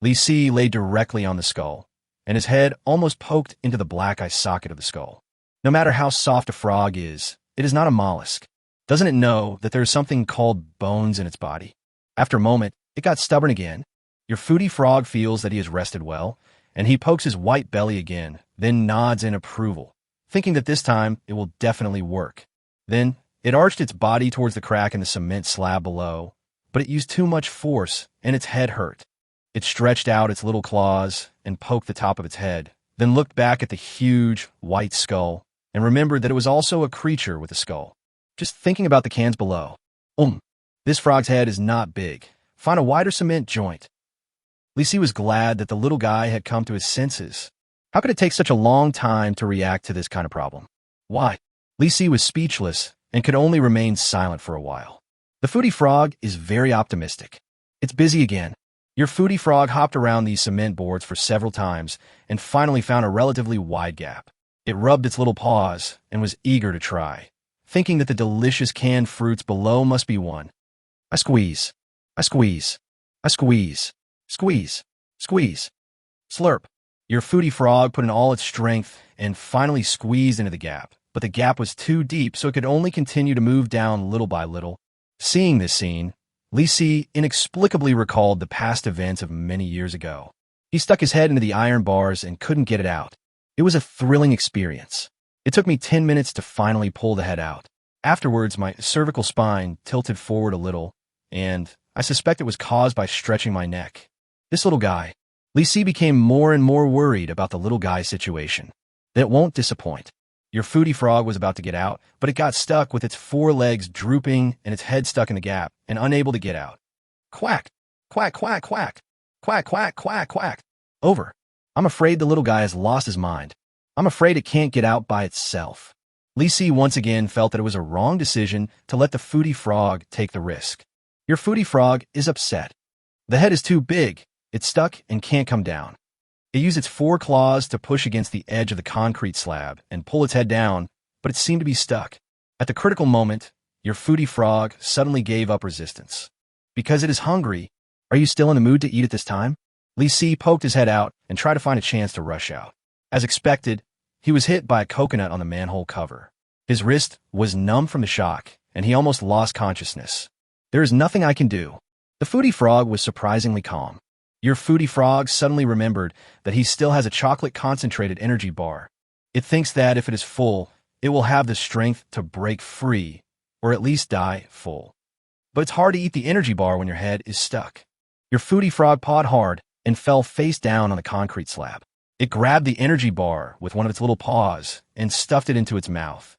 Lisi lay directly on the skull, and his head almost poked into the black eye socket of the skull. No matter how soft a frog is, it is not a mollusk. Doesn't it know that there is something called bones in its body? After a moment, it got stubborn again. Your foodie frog feels that he has rested well, and he pokes his white belly again, then nods in approval, thinking that this time it will definitely work. Then, it arched its body towards the crack in the cement slab below, but it used too much force, and its head hurt. It stretched out its little claws and poked the top of its head, then looked back at the huge, white skull, and remembered that it was also a creature with a skull. Just thinking about the cans below. This frog's head is not big. Find a wider cement joint. Lisi was glad that the little guy had come to his senses. How could it take such a long time to react to this kind of problem? Why? Lisi was speechless and could only remain silent for a while. The foodie frog is very optimistic. It's busy again. Your foodie frog hopped around these cement boards for several times and finally found a relatively wide gap. It rubbed its little paws and was eager to try, thinking that the delicious canned fruits below must be won. I squeeze. I squeeze. I squeeze. Squeeze. Squeeze. Slurp. Your foodie frog put in all its strength and finally squeezed into the gap, but the gap was too deep, so it could only continue to move down little by little. Seeing this scene, Lisi inexplicably recalled the past events of many years ago. He stuck his head into the iron bars and couldn't get it out. It was a thrilling experience. It took me 10 minutes to finally pull the head out. Afterwards, my cervical spine tilted forward a little, and I suspect it was caused by stretching my neck. This little guy. Lisi became more and more worried about the little guy's situation. That won't disappoint. Your foodie frog was about to get out, but it got stuck with its 4 legs drooping and its head stuck in the gap and unable to get out. Quack, quack, quack, quack, quack, quack, quack, quack. Over. I'm afraid the little guy has lost his mind. I'm afraid it can't get out by itself. Lisi once again felt that it was a wrong decision to let the foodie frog take the risk. Your foodie frog is upset. The head is too big. It's stuck and can't come down. It used its 4 claws to push against the edge of the concrete slab and pull its head down, but it seemed to be stuck. At the critical moment, your foodie frog suddenly gave up resistance. Because it is hungry, are you still in the mood to eat at this time? Lisi poked his head out and tried to find a chance to rush out. As expected, he was hit by a coconut on the manhole cover. His wrist was numb from the shock, and he almost lost consciousness. There is nothing I can do. The foodie frog was surprisingly calm. Your foodie frog suddenly remembered that he still has a chocolate-concentrated energy bar. It thinks that if it is full, it will have the strength to break free, or at least die full. But it's hard to eat the energy bar when your head is stuck. Your foodie frog pawed hard and fell face down on the concrete slab. It grabbed the energy bar with one of its little paws and stuffed it into its mouth.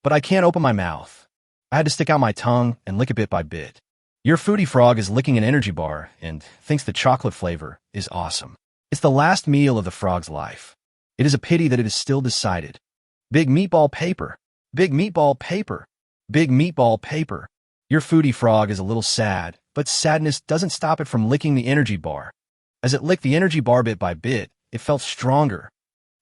But I can't open my mouth. I had to stick out my tongue and lick it bit by bit. Your foodie frog is licking an energy bar and thinks the chocolate flavor is awesome. It's the last meal of the frog's life. It is a pity that it is still decided. Big meatball paper. Big meatball paper. Big meatball paper. Your foodie frog is a little sad, but sadness doesn't stop it from licking the energy bar. As it licked the energy bar bit by bit, it felt stronger.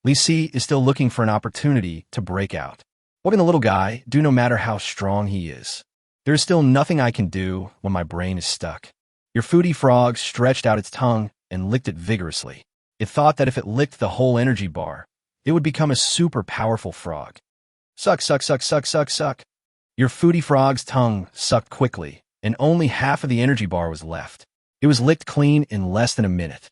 Lisi is still looking for an opportunity to break out. What can the little guy do no matter how strong he is? There is still nothing I can do when my brain is stuck. Your foodie frog stretched out its tongue and licked it vigorously. It thought that if it licked the whole energy bar, it would become a super powerful frog. Suck, suck, suck, suck, suck, suck. Your foodie frog's tongue sucked quickly, and only half of the energy bar was left. It was licked clean in less than a minute.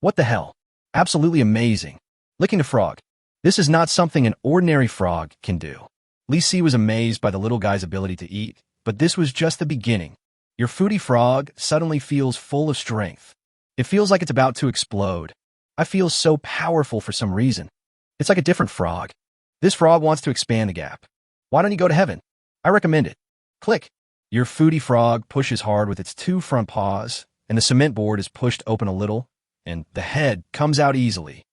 What the hell? Absolutely amazing. Licking a frog. This is not something an ordinary frog can do. Lisi was amazed by the little guy's ability to eat, but this was just the beginning. Your foodie frog suddenly feels full of strength. It feels like it's about to explode. I feel so powerful for some reason. It's like a different frog. This frog wants to expand the gap. Why don't you go to heaven? I recommend it. Click. Your foodie frog pushes hard with its two front paws, and the cement board is pushed open a little, and the head comes out easily.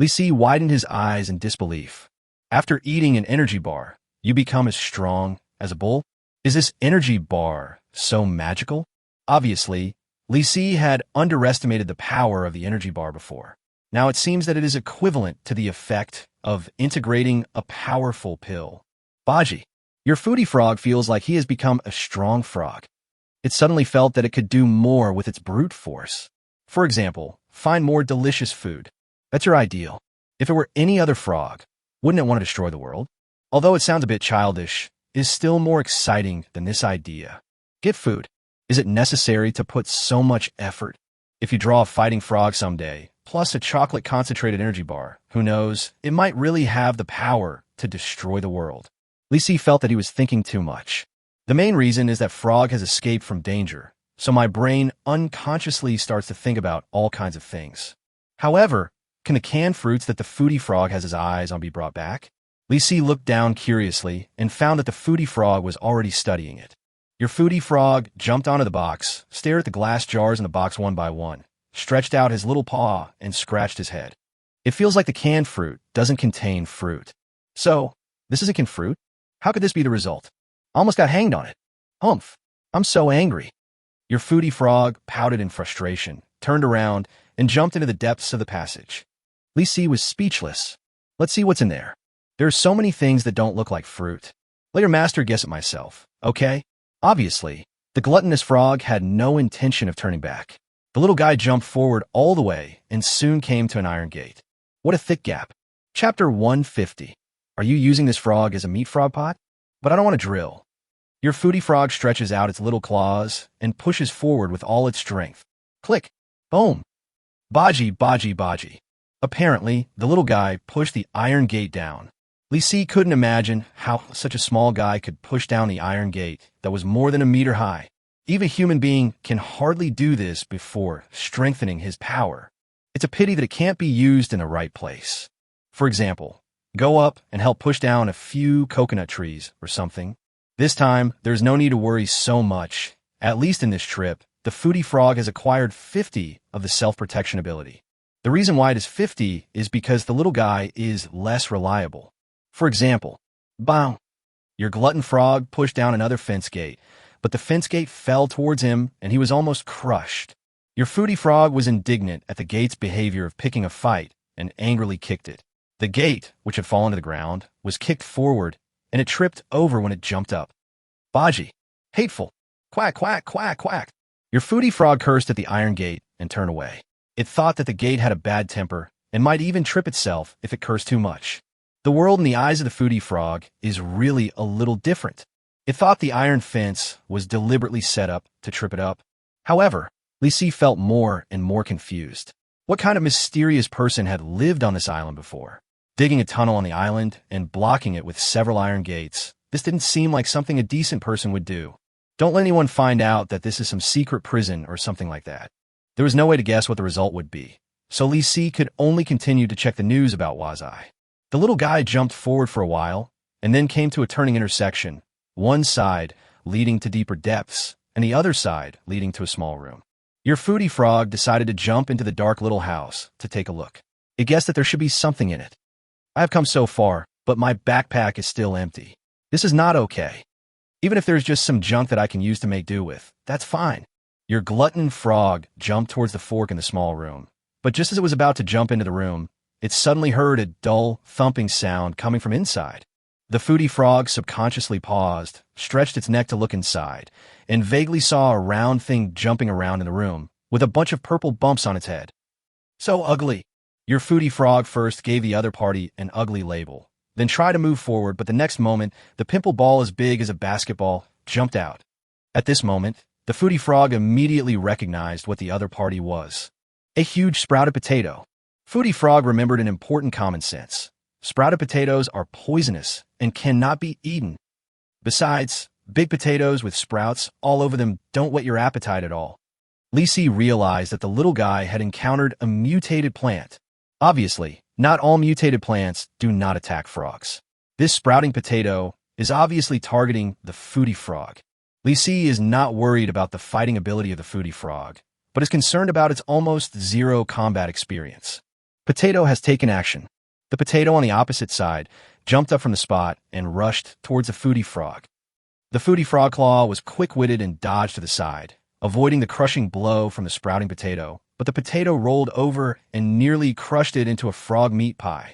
Lisi widened his eyes in disbelief. After eating an energy bar, you become as strong as a bull? Is this energy bar so magical? Obviously, Lisi had underestimated the power of the energy bar before. Now it seems that it is equivalent to the effect of integrating a powerful pill. Baji, your foodie frog feels like he has become a strong frog. It suddenly felt that it could do more with its brute force. For example, find more delicious food. That's your ideal. If it were any other frog, wouldn't it want to destroy the world? Although it sounds a bit childish, it is still more exciting than this idea. Get food. Is it necessary to put so much effort? If you draw a fighting frog someday, plus a chocolate-concentrated energy bar, who knows, it might really have the power to destroy the world. Lisi felt that he was thinking too much. The main reason is that Frog has escaped from danger, so my brain unconsciously starts to think about all kinds of things. However, can the canned fruits that the foodie frog has his eyes on be brought back? Lisi looked down curiously and found that the foodie frog was already studying it. Your foodie frog jumped onto the box, stared at the glass jars in the box one by one, stretched out his little paw, and scratched his head. It feels like the canned fruit doesn't contain fruit. So, this isn't canned fruit? How could this be the result? I almost got hanged on it. Humph. I'm so angry. Your foodie frog pouted in frustration, turned around, and jumped into the depths of the passage. Lisi was speechless. Let's see what's in there. There are so many things that don't look like fruit. Let your master guess it myself, okay? Obviously, the gluttonous frog had no intention of turning back. The little guy jumped forward all the way and soon came to an iron gate. What a thick gap. Chapter 150. Are you using this frog as a meat frog pot? But I don't want to drill. Your foodie frog stretches out its little claws and pushes forward with all its strength. Click. Boom. Baji, baji, baji. Apparently, the little guy pushed the iron gate down. Lisi couldn't imagine how such a small guy could push down the iron gate that was more than a meter high. Even a human being can hardly do this before strengthening his power. It's a pity that it can't be used in the right place. For example, go up and help push down a few coconut trees or something. This time, there's no need to worry so much. At least in this trip, the foodie frog has acquired 50 of the self-protection ability. The reason why it is 50 is because the little guy is less reliable. For example, bow. Your glutton frog pushed down another fence gate, but the fence gate fell towards him and he was almost crushed. Your foodie frog was indignant at the gate's behavior of picking a fight and angrily kicked it. The gate, which had fallen to the ground, was kicked forward and it tripped over when it jumped up. Baji. Hateful. Quack, quack, quack, quack. Your foodie frog cursed at the iron gate and turned away. It thought that the gate had a bad temper and might even trip itself if it cursed too much. The world in the eyes of the foodie frog is really a little different. It thought the iron fence was deliberately set up to trip it up. However, Lisi felt more and more confused. What kind of mysterious person had lived on this island before? Digging a tunnel on the island and blocking it with several iron gates. This didn't seem like something a decent person would do. Don't let anyone find out that this is some secret prison or something like that. There was no way to guess what the result would be, so Lisi could only continue to check the news about Wazai. The little guy jumped forward for a while, and then came to a turning intersection, one side leading to deeper depths, and the other side leading to a small room. Your foodie frog decided to jump into the dark little house to take a look. It guessed that there should be something in it. I have come so far, but my backpack is still empty. This is not okay. Even if there's just some junk that I can use to make do with, that's fine. Your glutton frog jumped towards the fork in the small room, but just as it was about to jump into the room, it suddenly heard a dull, thumping sound coming from inside. The foodie frog subconsciously paused, stretched its neck to look inside, and vaguely saw a round thing jumping around in the room, with a bunch of purple bumps on its head. So ugly. Your foodie frog first gave the other party an ugly label, then tried to move forward, but the next moment, the pimple ball as big as a basketball jumped out. At this moment, the foodie frog immediately recognized what the other party was. A huge sprouted potato. Foodie frog remembered an important common sense. Sprouted potatoes are poisonous and cannot be eaten. Besides, big potatoes with sprouts all over them don't whet your appetite at all. Lisi realized that the little guy had encountered a mutated plant. Obviously, not all mutated plants do not attack frogs. This sprouting potato is obviously targeting the foodie frog. Lisi is not worried about the fighting ability of the foodie frog, but is concerned about its almost zero combat experience. Potato has taken action. The potato on the opposite side jumped up from the spot and rushed towards the foodie frog. The foodie frog claw was quick-witted and dodged to the side, avoiding the crushing blow from the sprouting potato, but the potato rolled over and nearly crushed it into a frog meat pie.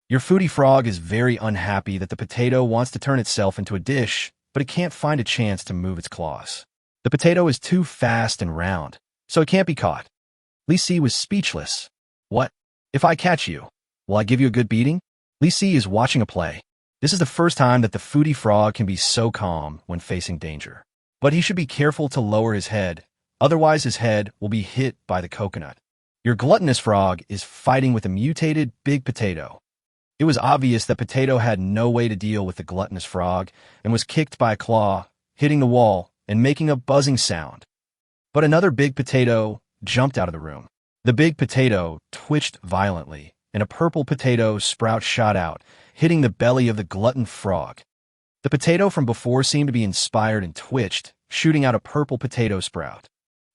Your foodie frog is very unhappy that the potato wants to turn itself into a dish, but it can't find a chance to move its claws. The potato is too fast and round, so it can't be caught. Lisi was speechless. What? If I catch you, will I give you a good beating? Lisi is watching a play. This is the first time that the foodie frog can be so calm when facing danger. But he should be careful to lower his head, otherwise his head will be hit by the coconut. Your gluttonous frog is fighting with a mutated big potato. It was obvious that Potato had no way to deal with the gluttonous frog and was kicked by a claw, hitting the wall and making a buzzing sound. But another big potato jumped out of the room. The big potato twitched violently, and a purple potato sprout shot out, hitting the belly of the glutton frog. The potato from before seemed to be inspired and twitched, shooting out a purple potato sprout.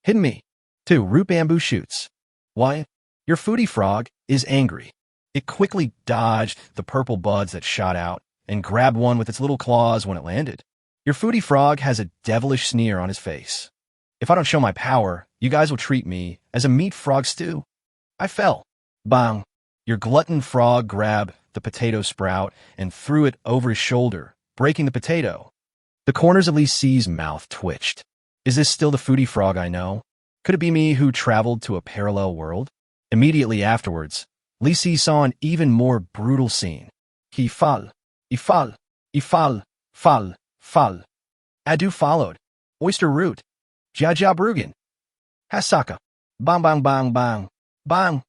Hit me. 2 root bamboo shoots. Why? Your foodie frog is angry. It quickly dodged the purple buds that shot out and grabbed one with its little claws when it landed. Your foodie frog has a devilish sneer on his face. If I don't show my power, you guys will treat me as a meat frog stew. I fell. Bang. Your glutton frog grabbed the potato sprout and threw it over his shoulder, breaking the potato. The corners of Lisi's mouth twitched. Is this still the foodie frog I know? Could it be me who traveled to a parallel world? Immediately afterwards, Lisi saw an even more brutal scene. He fall. Ifal. Ifal. Fall. Fall. Adu followed. Oyster root. Jaja Brugen. Hasaka. Bang bang bang bang. Bang.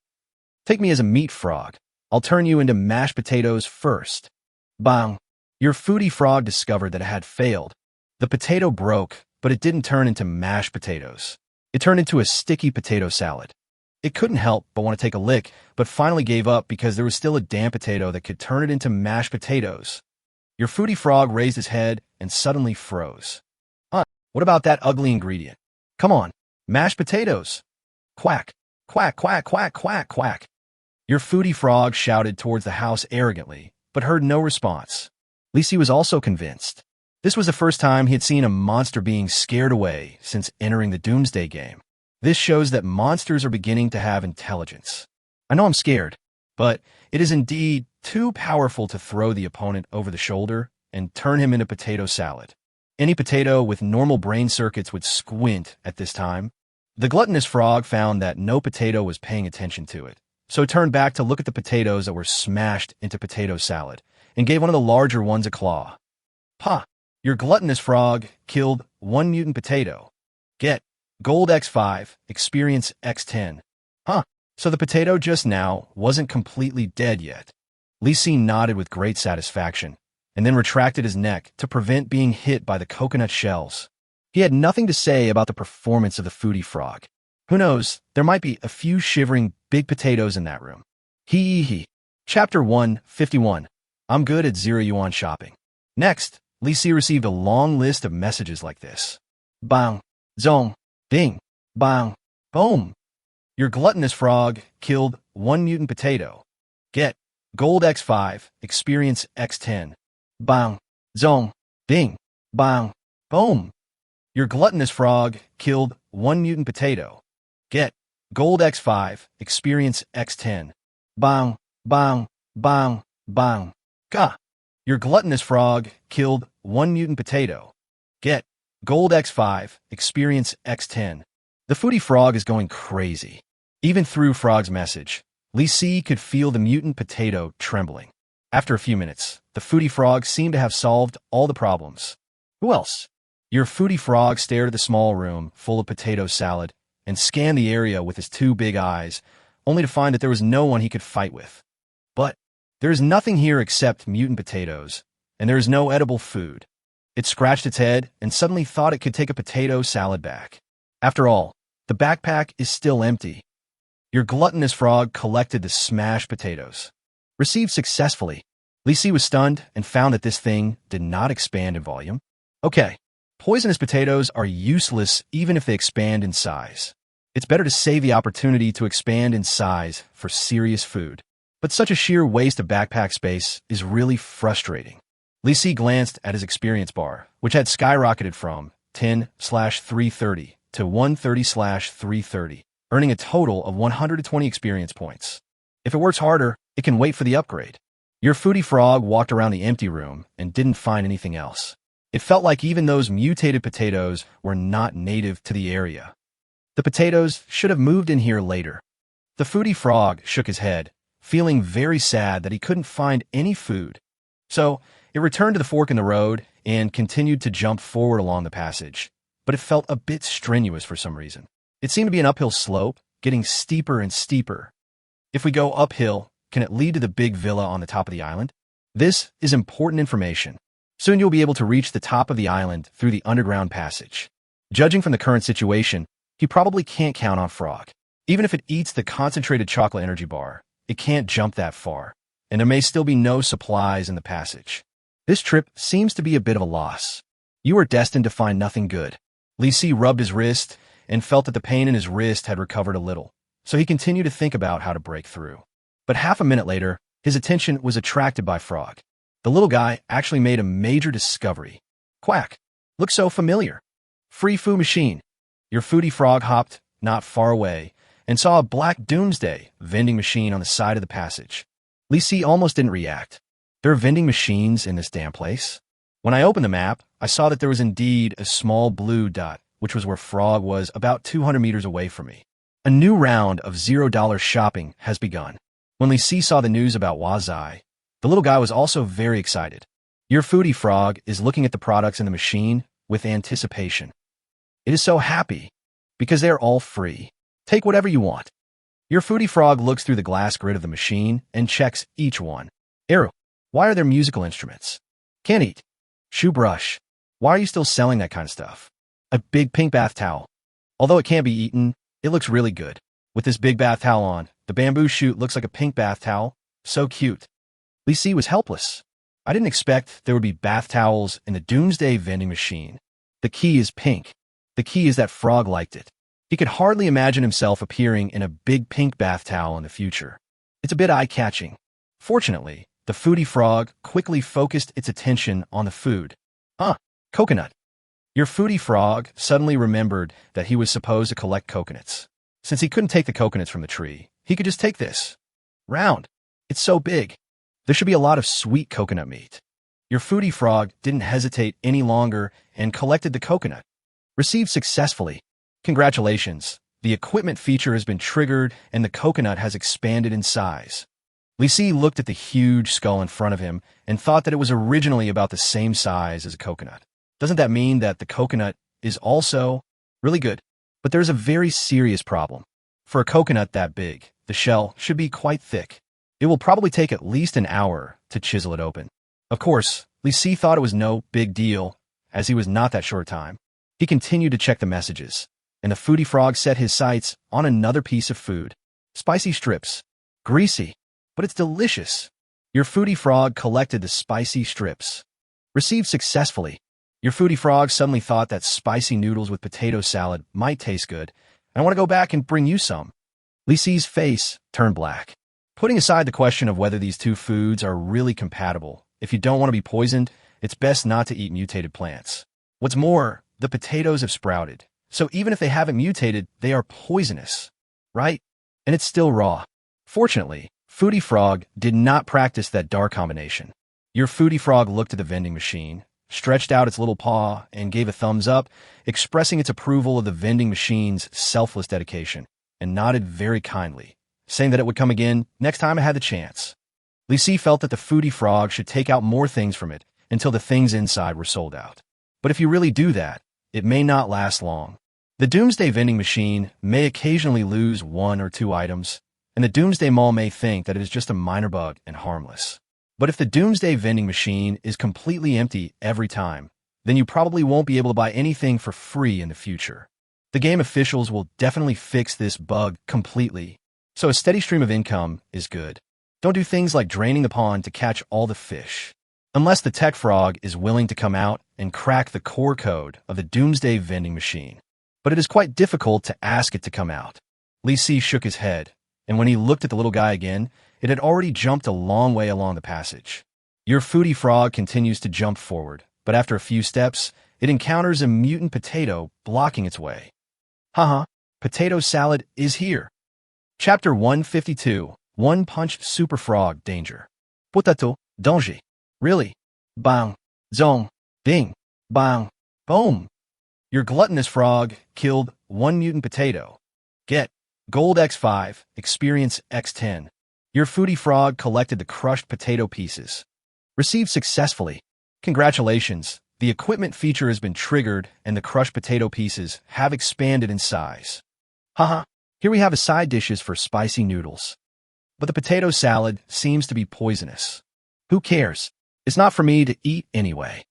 Take me as a meat frog. I'll turn you into mashed potatoes first. Bang. Your foodie frog discovered that it had failed. The potato broke, but it didn't turn into mashed potatoes. It turned into a sticky potato salad. It couldn't help but want to take a lick, but finally gave up because there was still a damn potato that could turn it into mashed potatoes. Your foodie frog raised his head and suddenly froze. What about that ugly ingredient? Come on, mashed potatoes. Quack, quack, quack, quack, quack, quack. Your foodie frog shouted towards the house arrogantly, but heard no response. Lisi was also convinced. This was the first time he had seen a monster being scared away since entering the Doomsday game. This shows that monsters are beginning to have intelligence. I know I'm scared, but it is indeed too powerful to throw the opponent over the shoulder and turn him into potato salad. Any potato with normal brain circuits would squint at this time. The gluttonous frog found that no potato was paying attention to it, so it turned back to look at the potatoes that were smashed into potato salad and gave one of the larger ones a claw. Ha! Your gluttonous frog killed 1 mutant potato. Get gold X5, experience X10. Huh, so the potato just now wasn't completely dead yet. Lee Si nodded with great satisfaction and then retracted his neck to prevent being hit by the coconut shells. He had nothing to say about the performance of the foodie frog. Who knows, there might be a few shivering big potatoes in that room. Hee. Chapter 151. I'm good at 0 yuan shopping. Next, Lee Si received a long list of messages like this. Bang, zong, ding, bang, boom. Your gluttonous frog killed 1 mutant potato. Get gold X5, experience X10. Bang, zong, ding, bang, boom. Your gluttonous frog killed 1 mutant potato. Get gold X5, experience X10. Bang, bang, bang, bang. Gah. Your gluttonous frog killed 1 mutant potato. Get gold X5, experience X10. The foodie frog is going crazy. Even through Frog's message, Lee Si could feel the mutant potato trembling. After a few minutes, the foodie frog seemed to have solved all the problems. Who else? Your foodie frog stared at the small room full of potato salad and scanned the area with his 2 big eyes, only to find that there was no one he could fight with. But there is nothing here except mutant potatoes, and there is no edible food. It scratched its head and suddenly thought it could take a potato salad back. After all, the backpack is still empty. Your gluttonous frog collected the smashed potatoes. Received successfully. Lee Si was stunned and found that this thing did not expand in volume. Okay, poisonous potatoes are useless even if they expand in size. It's better to save the opportunity to expand in size for serious food. But such a sheer waste of backpack space is really frustrating. Lee Si glanced at his experience bar, which had skyrocketed from 10/330 to 130/330, earning a total of 120 experience points. If it works harder, it can wait for the upgrade. Your foodie frog walked around the empty room and didn't find anything else. It felt like even those mutated potatoes were not native to the area. The potatoes should have moved in here later. The foodie frog shook his head, feeling very sad that he couldn't find any food. So it returned to the fork in the road and continued to jump forward along the passage, but it felt a bit strenuous for some reason. It seemed to be an uphill slope, getting steeper and steeper. If we go uphill, can it lead to the big villa on the top of the island? This is important information. Soon you'll be able to reach the top of the island through the underground passage. Judging from the current situation, he probably can't count on Frog. Even if it eats the concentrated chocolate energy bar, it can't jump that far, and there may still be no supplies in the passage. This trip seems to be a bit of a loss. You are destined to find nothing good. Lee Si rubbed his wrist and felt that the pain in his wrist had recovered a little, so he continued to think about how to break through. But half a minute later, his attention was attracted by Frog. The little guy actually made a major discovery. Quack! Looks so familiar. Free food machine. Your foodie frog hopped not far away and saw a black doomsday vending machine on the side of the passage. Lee Si almost didn't react. There are vending machines in this damn place. When I opened the map, I saw that there was indeed a small blue dot, which was where Frog was about 200 meters away from me. A new round of $0 shopping has begun. When Lee Si saw the news about Wazai, the little guy was also very excited. Your foodie frog is looking at the products in the machine with anticipation. It is so happy because they are all free. Take whatever you want. Your foodie frog looks through the glass grid of the machine and checks each one. Eru, why are there musical instruments? Can't eat. Shoe brush. Why are you still selling that kind of stuff? A big pink bath towel. Although it can't be eaten, it looks really good. With this big bath towel on, the bamboo shoot looks like a pink bath towel. So cute. Lee Si was helpless. I didn't expect there would be bath towels in the doomsday vending machine. The key is pink. The key is that Frog liked it. He could hardly imagine himself appearing in a big pink bath towel in the future. It's a bit eye-catching. Fortunately, the foodie frog quickly focused its attention on the food. Coconut. Your foodie frog suddenly remembered that he was supposed to collect coconuts. Since he couldn't take the coconuts from the tree, he could just take this. Round. It's so big. There should be a lot of sweet coconut meat. Your foodie frog didn't hesitate any longer and collected the coconut. Received successfully. Congratulations. The equipment feature has been triggered, and the coconut has expanded in size. Li Si looked at the huge skull in front of him and thought that it was originally about the same size as a coconut. Doesn't that mean that the coconut is also really good? But there's a very serious problem. For a coconut that big, the shell should be quite thick. It will probably take at least an hour to chisel it open. Of course, Li Si thought it was no big deal, as he was not that short time. He continued to check the messages, and the foodie frog set his sights on another piece of food. Spicy strips. Greasy, but it's delicious. Your foodie frog collected the spicy strips. Received successfully. Your foodie frog suddenly thought that spicy noodles with potato salad might taste good, and I want to go back and bring you some. Li Si's face turned black. Putting aside the question of whether these two foods are really compatible, if you don't want to be poisoned, it's best not to eat mutated plants. What's more, the potatoes have sprouted, so even if they haven't mutated, they are poisonous, right? And it's still raw. Fortunately, Foodie Frog did not practice that dark combination. Your Foodie Frog looked at the vending machine, stretched out its little paw, and gave a thumbs up, expressing its approval of the vending machine's selfless dedication, and nodded very kindly, saying that it would come again next time it had the chance. Li Si felt that the Foodie Frog should take out more things from it until the things inside were sold out. But if you really do that, it may not last long. The Doomsday vending machine may occasionally lose 1 or 2 items, and the Doomsday Mall may think that it is just a minor bug and harmless. But if the Doomsday vending machine is completely empty every time, then you probably won't be able to buy anything for free in the future. The game officials will definitely fix this bug completely, so a steady stream of income is good. Don't do things like draining the pond to catch all the fish. Unless the tech frog is willing to come out and crack the core code of the Doomsday vending machine. But it is quite difficult to ask it to come out. Li Si shook his head, and when he looked at the little guy again, it had already jumped a long way along the passage. Your Foodie Frog continues to jump forward, but after a few steps, it encounters a mutant potato blocking its way. Haha, potato salad is here. Chapter 152, One-Punch Super Frog Danger. Potato, danger. Really? Bang, zong, ding, bang, boom. Your gluttonous frog killed 1 mutant potato. Get Gold X5, Experience X10. Your Foodie Frog collected the crushed potato pieces. Received successfully. Congratulations, the equipment feature has been triggered and the crushed potato pieces have expanded in size. Haha, here we have a side dishes for spicy noodles. But the potato salad seems to be poisonous. Who cares? It's not for me to eat anyway.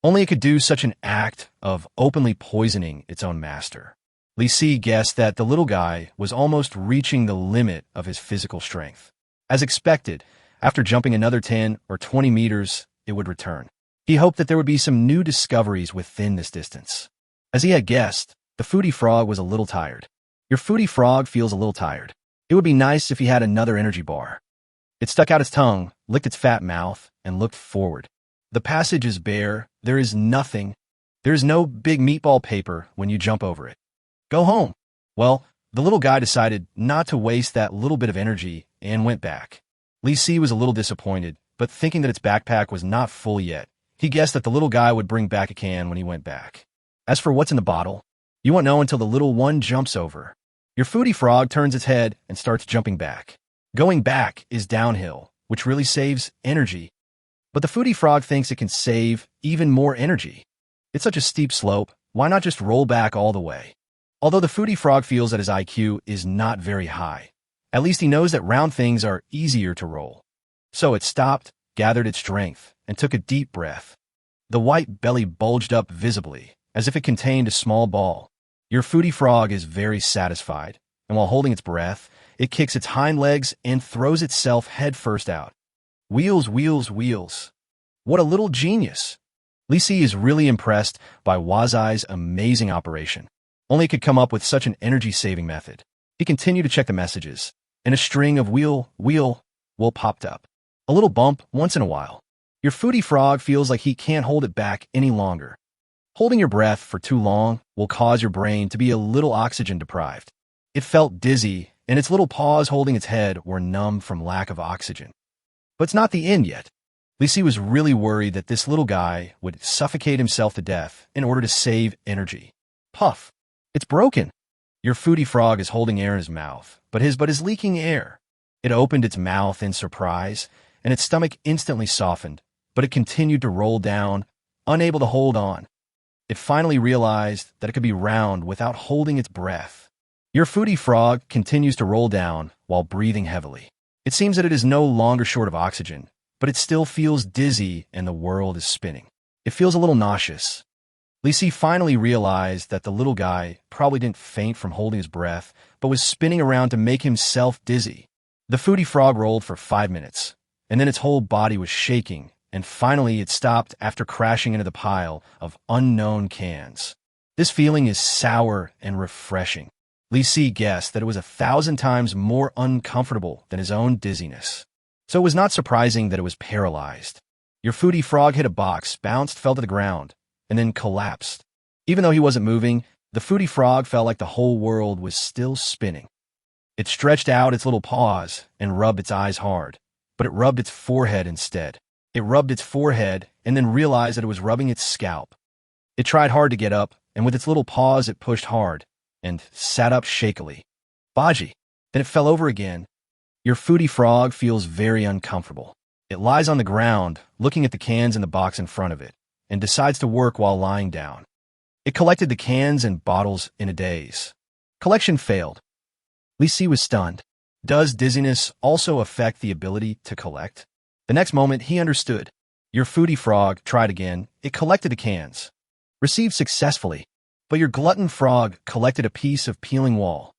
Only it could do such an act of openly poisoning its own master. Li Si guessed that the little guy was almost reaching the limit of his physical strength. As expected, after jumping another 10 or 20 meters, it would return. He hoped that there would be some new discoveries within this distance. As he had guessed, the Foodie Frog was a little tired. Your Foodie Frog feels a little tired. It would be nice if he had another energy bar. It stuck out its tongue, licked its fat mouth, and looked forward. The passage is bare. There is nothing. There is no big meatball paper when you jump over it. Go home. Well, the little guy decided not to waste that little bit of energy and went back. Li Si was a little disappointed, but thinking that its backpack was not full yet, he guessed that the little guy would bring back a can when he went back. As for what's in the bottle, you won't know until the little one jumps over. Your Foodie Frog turns its head and starts jumping back. Going back is downhill, which really saves energy. But the Foodie Frog thinks it can save even more energy. It's such a steep slope, why not just roll back all the way? Although the Foodie Frog feels that his IQ is not very high, at least he knows that round things are easier to roll. So it stopped, gathered its strength, and took a deep breath. The white belly bulged up visibly, as if it contained a small ball. Your Foodie Frog is very satisfied, and while holding its breath, it kicks its hind legs and throws itself headfirst out. Wheels, wheels, wheels. What a little genius. Li Si is really impressed by Wazai's amazing operation. Only it could come up with such an energy-saving method. He continued to check the messages, and a string of wheel popped up. A little bump once in a while. Your Foodie Frog feels like he can't hold it back any longer. Holding your breath for too long will cause your brain to be a little oxygen deprived. It felt dizzy, and its little paws holding its head were numb from lack of oxygen. But it's not the end yet. Li Si was really worried that this little guy would suffocate himself to death in order to save energy. Puff! It's broken. Your foodie frog is holding air in his mouth, but is leaking air. It opened its mouth in surprise, and its stomach instantly softened, but it continued to roll down, unable to hold on. It finally realized that it could be round without holding its breath. Your foodie frog continues to roll down while breathing heavily. It seems that it is no longer short of oxygen, but it still feels dizzy and the world is spinning. It feels a little nauseous. Lisi finally realized that the little guy probably didn't faint from holding his breath, but was spinning around to make himself dizzy. The foodie frog rolled for 5 minutes, and then its whole body was shaking, and finally it stopped after crashing into the pile of unknown cans. This feeling is sour and refreshing. Lisi guessed that it was 1,000 times more uncomfortable than his own dizziness. So it was not surprising that it was paralyzed. Your foodie frog hit a box, bounced, fell to the ground, and then collapsed. Even though he wasn't moving, the foodie frog felt like the whole world was still spinning. It stretched out its little paws and rubbed its eyes hard, but it rubbed its forehead instead. It rubbed its forehead and then realized that it was rubbing its scalp. It tried hard to get up, and with its little paws it pushed hard and sat up shakily. Baji. Then it fell over again. Your foodie frog feels very uncomfortable. It lies on the ground, looking at the cans in the box in front of it, and decides to work while lying down. It collected the cans and bottles in a daze. Collection failed. Lisi was stunned. Does dizziness also affect the ability to collect? The next moment, he understood. Your foodie frog tried again. It collected the cans. Received successfully. But your glutton frog collected a piece of peeling wall.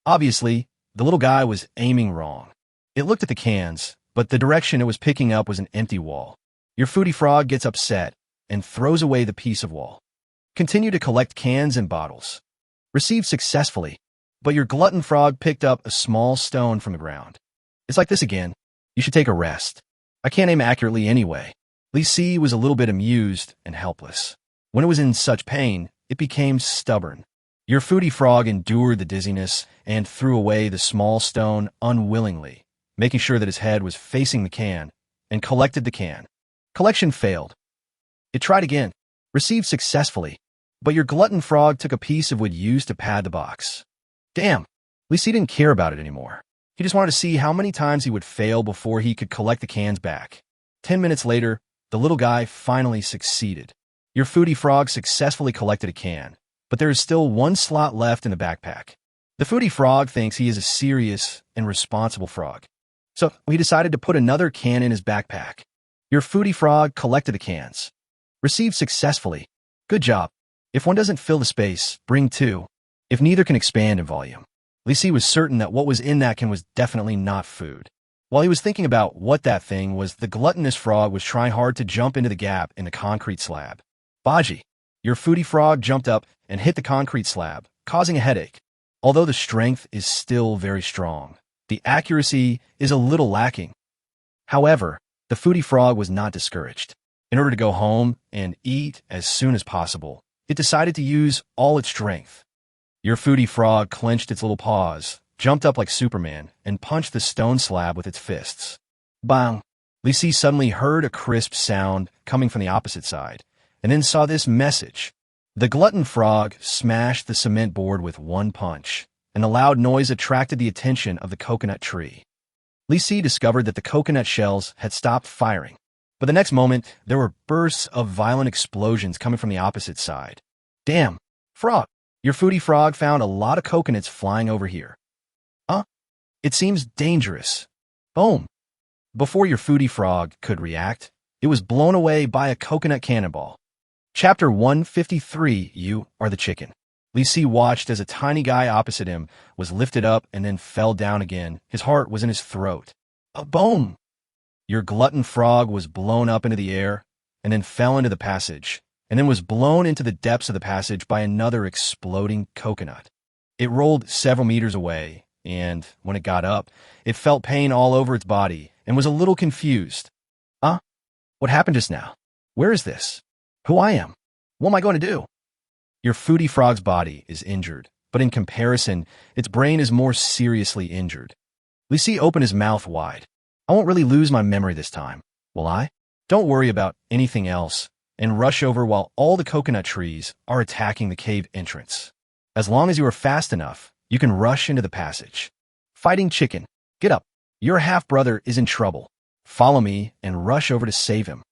Obviously, the little guy was aiming wrong. It looked at the cans, but the direction it was picking up was an empty wall. Your foodie frog gets upset and throws away the piece of wall. Continue to collect cans and bottles. Received successfully, but your glutton frog picked up a small stone from the ground. It's like this again. You should take a rest. I can't aim accurately anyway. Lisi was a little bit amused and helpless. When it was in such pain, it became stubborn. Your foodie frog endured the dizziness and threw away the small stone unwillingly, making sure that his head was facing the can, and collected the can. Collection failed. It tried again, received successfully, but your glutton frog took a piece of wood used to pad the box. Damn, Lisi didn't care about it anymore. He just wanted to see how many times he would fail before he could collect the cans back. 10 minutes later, the little guy finally succeeded. Your foodie frog successfully collected a can, but there is still one slot left in the backpack. The foodie frog thinks he is a serious and responsible frog, so he decided to put another can in his backpack. Your foodie frog collected the cans. Received successfully. Good job. If one doesn't fill the space, bring two. If neither can expand in volume. Lisi was certain that what was in that can was definitely not food. While he was thinking about what that thing was, the gluttonous frog was trying hard to jump into the gap in the concrete slab. Baji. Your foodie frog jumped up and hit the concrete slab, causing a headache. Although the strength is still very strong, the accuracy is a little lacking. However, the foodie frog was not discouraged. In order to go home and eat as soon as possible, it decided to use all its strength. Your foodie frog clenched its little paws, jumped up like Superman, and punched the stone slab with its fists. Bang! Lisi suddenly heard a crisp sound coming from the opposite side, and then saw this message. The glutton frog smashed the cement board with one punch, and the loud noise attracted the attention of the coconut tree. Lisi discovered that the coconut shells had stopped firing, but the next moment, there were bursts of violent explosions coming from the opposite side. Damn, frog! Your foodie frog found a lot of coconuts flying over here. It seems dangerous. Boom! Before your foodie frog could react, it was blown away by a coconut cannonball. Chapter 153, You Are the Chicken. Lisi watched as a tiny guy opposite him was lifted up and then fell down again. His heart was in his throat. Boom! Your glutton frog was blown up into the air and then fell into the passage, and then was blown into the depths of the passage by another exploding coconut. It rolled several meters away, and when it got up, it felt pain all over its body and was a little confused. What happened just now? Where is this? Who I am? What am I going to do? Your foodie frog's body is injured, but in comparison, its brain is more seriously injured. Lisi opened his mouth wide. I won't really lose my memory this time, will I? Don't worry about anything else, and rush over while all the coconut trees are attacking the cave entrance. As long as you are fast enough, you can rush into the passage. Fighting chicken, get up. Your half-brother is in trouble. Follow me and rush over to save him.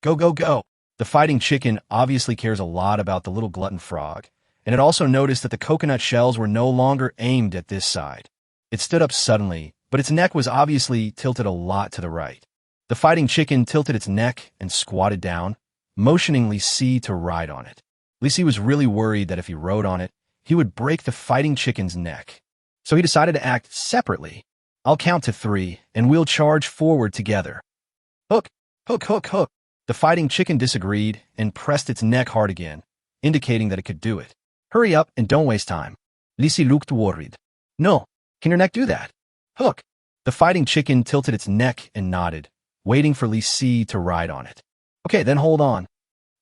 Go, go, go. The fighting chicken obviously cares a lot about the little glutton frog, and it also noticed that the coconut shells were no longer aimed at this side. It stood up suddenly, but its neck was obviously tilted a lot to the right. The fighting chicken tilted its neck and squatted down, motioning Li Si to ride on it. Li Si was really worried that if he rode on it, he would break the fighting chicken's neck. So he decided to act separately. I'll count to 3, and we'll charge forward together. Hook, hook, hook, hook. The fighting chicken disagreed and pressed its neck hard again, indicating that it could do it. Hurry up and don't waste time. Li Si looked worried. No, can your neck do that? Hook. The fighting chicken tilted its neck and nodded, waiting for Li Si to ride on it. Okay, then hold on.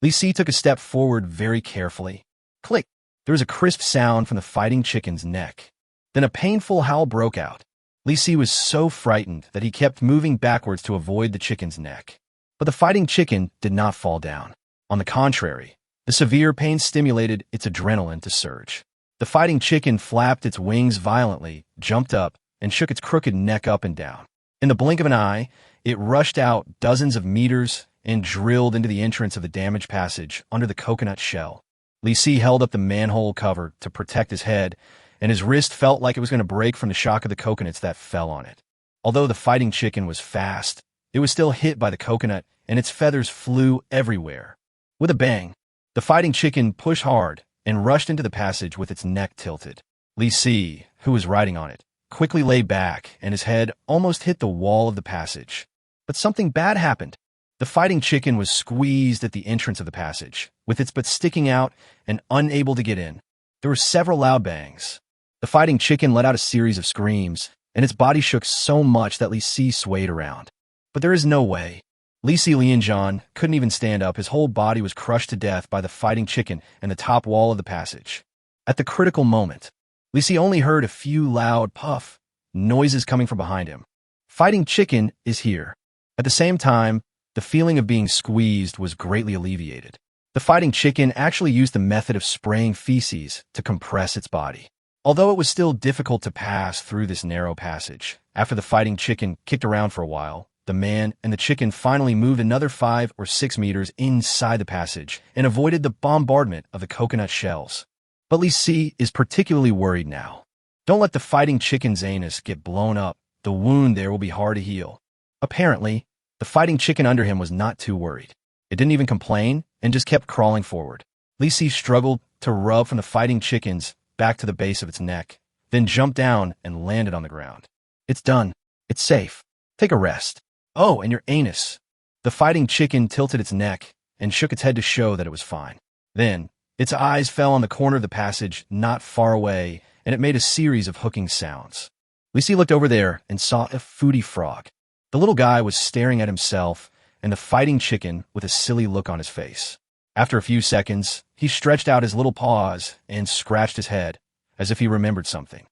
Li Si took a step forward very carefully. Click. There was a crisp sound from the fighting chicken's neck. Then a painful howl broke out. Li Si was so frightened that he kept moving backwards to avoid the chicken's neck. But the fighting chicken did not fall down. On the contrary, the severe pain stimulated its adrenaline to surge. The fighting chicken flapped its wings violently, jumped up, and shook its crooked neck up and down. In the blink of an eye, it rushed out dozens of meters and drilled into the entrance of the damaged passage under the coconut shell. Li Si held up the manhole cover to protect his head, and his wrist felt like it was going to break from the shock of the coconuts that fell on it. Although the fighting chicken was fast, it was still hit by the coconut, and its feathers flew everywhere. With a bang, the fighting chicken pushed hard and rushed into the passage with its neck tilted. Li Si, who was riding on it, quickly lay back, and his head almost hit the wall of the passage. But something bad happened. The fighting chicken was squeezed at the entrance of the passage, with its butt sticking out and unable to get in. There were several loud bangs. The fighting chicken let out a series of screams, and its body shook so much that Li Si swayed around. But there is no way. Li Si Lianzhan couldn't even stand up. His whole body was crushed to death by the fighting chicken and the top wall of the passage. At the critical moment, Li Si only heard a few loud puff noises coming from behind him. Fighting chicken is here. At the same time, the feeling of being squeezed was greatly alleviated. The fighting chicken actually used the method of spraying feces to compress its body. Although it was still difficult to pass through this narrow passage, after the fighting chicken kicked around for a while, the man and the chicken finally moved another 5 or 6 meters inside the passage and avoided the bombardment of the coconut shells. But Li Si is particularly worried now. Don't let the fighting chicken's anus get blown up. The wound there will be hard to heal. Apparently, the fighting chicken under him was not too worried. It didn't even complain and just kept crawling forward. Li Si struggled to rub from the fighting chicken's back to the base of its neck, then jumped down and landed on the ground. It's done. It's safe. Take a rest. Oh, and your anus. The fighting chicken tilted its neck and shook its head to show that it was fine. Then, its eyes fell on the corner of the passage not far away, and it made a series of hooking sounds. Li Si looked over there and saw a foodie frog. The little guy was staring at himself and the fighting chicken with a silly look on his face. After a few seconds, he stretched out his little paws and scratched his head, as if he remembered something.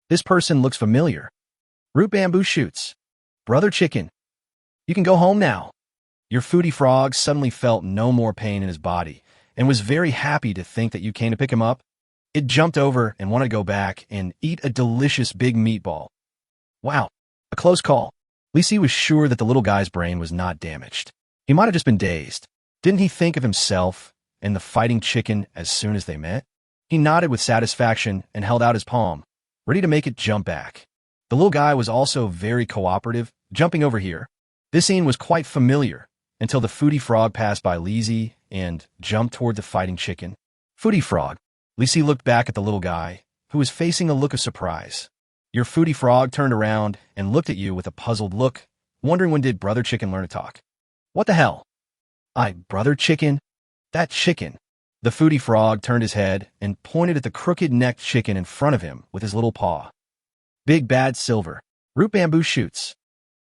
This person looks familiar. Root bamboo shoots. Brother chicken. You can go home now. Your foodie frog suddenly felt no more pain in his body and was very happy to think that you came to pick him up. It jumped over and wanted to go back and eat a delicious big meatball. Wow, a close call. Li Si was sure that the little guy's brain was not damaged. He might have just been dazed. Didn't he think of himself and the fighting chicken as soon as they met? He nodded with satisfaction and held out his palm, ready to make it jump back. The little guy was also very cooperative, jumping over here. This scene was quite familiar until the foodie frog passed by Li Si and jumped toward the fighting chicken. Foodie frog. Li Si looked back at the little guy, who was facing a look of surprise. Your foodie frog turned around and looked at you with a puzzled look, wondering when did Brother Chicken learn to talk. What the hell? Brother Chicken? That chicken. The foodie frog turned his head and pointed at the crooked-necked chicken in front of him with his little paw. Big bad silver. Root bamboo shoots.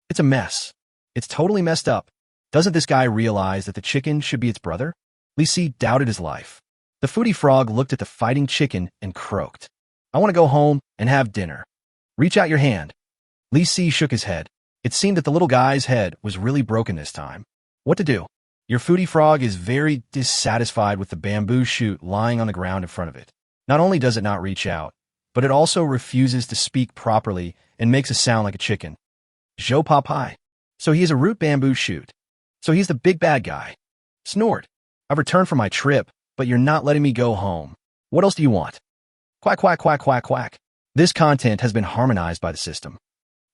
It's a mess. It's totally messed up. Doesn't this guy realize that the chicken should be its brother? Li Si doubted his life. The foodie frog looked at the fighting chicken and croaked. I want to go home and have dinner. Reach out your hand. Li Si shook his head. It seemed that the little guy's head was really broken this time. What to do? Your foodie frog is very dissatisfied with the bamboo shoot lying on the ground in front of it. Not only does it not reach out, but it also refuses to speak properly and makes a sound like a chicken. Zhou Papai. So he is a root bamboo shoot. So he's the big bad guy. Snort. I've returned from my trip, but you're not letting me go home. What else do you want? Quack, quack, quack, quack, quack. This content has been harmonized by the system.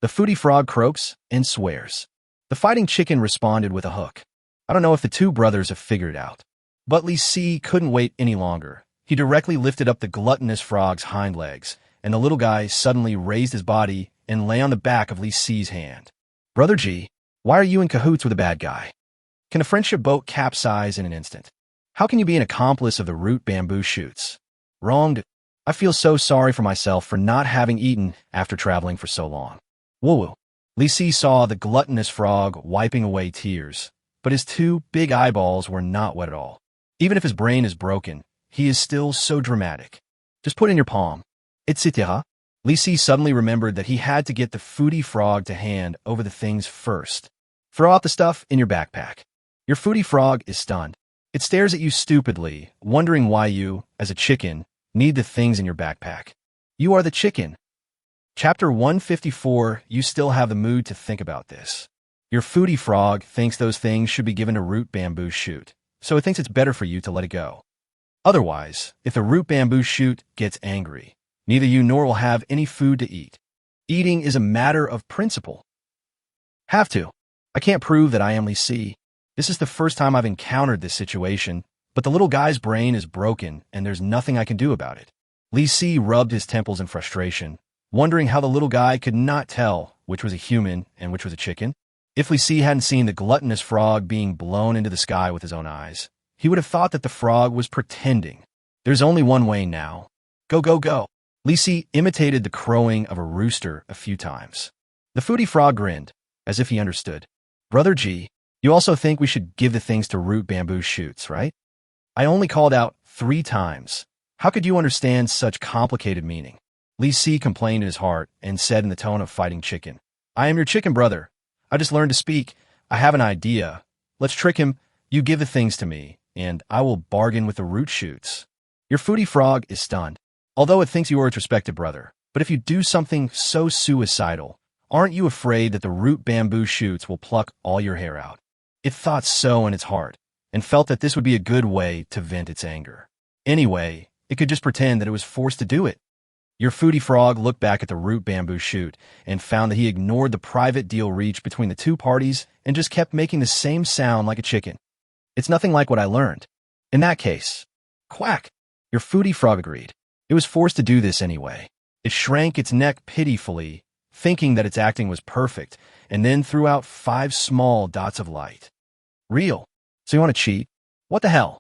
The foodie frog croaks and swears. The fighting chicken responded with a hook. I don't know if the two brothers have figured it out. But Li Si couldn't wait any longer. He directly lifted up the gluttonous frog's hind legs, and the little guy suddenly raised his body and lay on the back of Li Si's hand. Brother G, why are you in cahoots with a bad guy? Can a friendship boat capsize in an instant? How can you be an accomplice of the root bamboo shoots? Wronged. I feel so sorry for myself for not having eaten after traveling for so long. Woo-woo. Li Si saw the gluttonous frog wiping away tears, but his two big eyeballs were not wet at all. Even if his brain is broken, he is still so dramatic. Just put in your palm. Etc. Li Si suddenly remembered that he had to get the foodie frog to hand over the things first. Throw out the stuff in your backpack. Your foodie frog is stunned. It stares at you stupidly, wondering why you, as a chicken, need the things in your backpack. You are the chicken. Chapter 154, you still have the mood to think about this. Your foodie frog thinks those things should be given a root bamboo shoot, so it thinks it's better for you to let it go. Otherwise, if the root bamboo shoot gets angry, neither you nor will have any food to eat. Eating is a matter of principle. Have to. I can't prove that I am Li Si. This is the first time I've encountered this situation, but the little guy's brain is broken and there's nothing I can do about it. Li Si rubbed his temples in frustration, wondering how the little guy could not tell which was a human and which was a chicken. If Li Si hadn't seen the gluttonous frog being blown into the sky with his own eyes, he would have thought that the frog was pretending. There's only one way now. Go, go, go. Li Si imitated the crowing of a rooster a few times. The foodie frog grinned, as if he understood. Brother G, you also think we should give the things to root bamboo shoots, right? I only called out 3 times. How could you understand such complicated meaning? Li Si complained in his heart and said in the tone of fighting chicken, I am your chicken brother. I just learned to speak. I have an idea. Let's trick him. You give the things to me, and I will bargain with the root shoots. Your foodie frog is stunned, although it thinks you are its respected brother. But if you do something so suicidal, aren't you afraid that the root bamboo shoots will pluck all your hair out? It thought so in its heart, and felt that this would be a good way to vent its anger. Anyway, it could just pretend that it was forced to do it. Your foodie frog looked back at the root bamboo shoot and found that he ignored the private deal reached between the two parties and just kept making the same sound like a chicken. It's nothing like what I learned. In that case, quack, your foodie frog agreed. It was forced to do this anyway. It shrank its neck pitifully, thinking that its acting was perfect, and then threw out 5 small dots of light. Real. So you want to cheat? What the hell?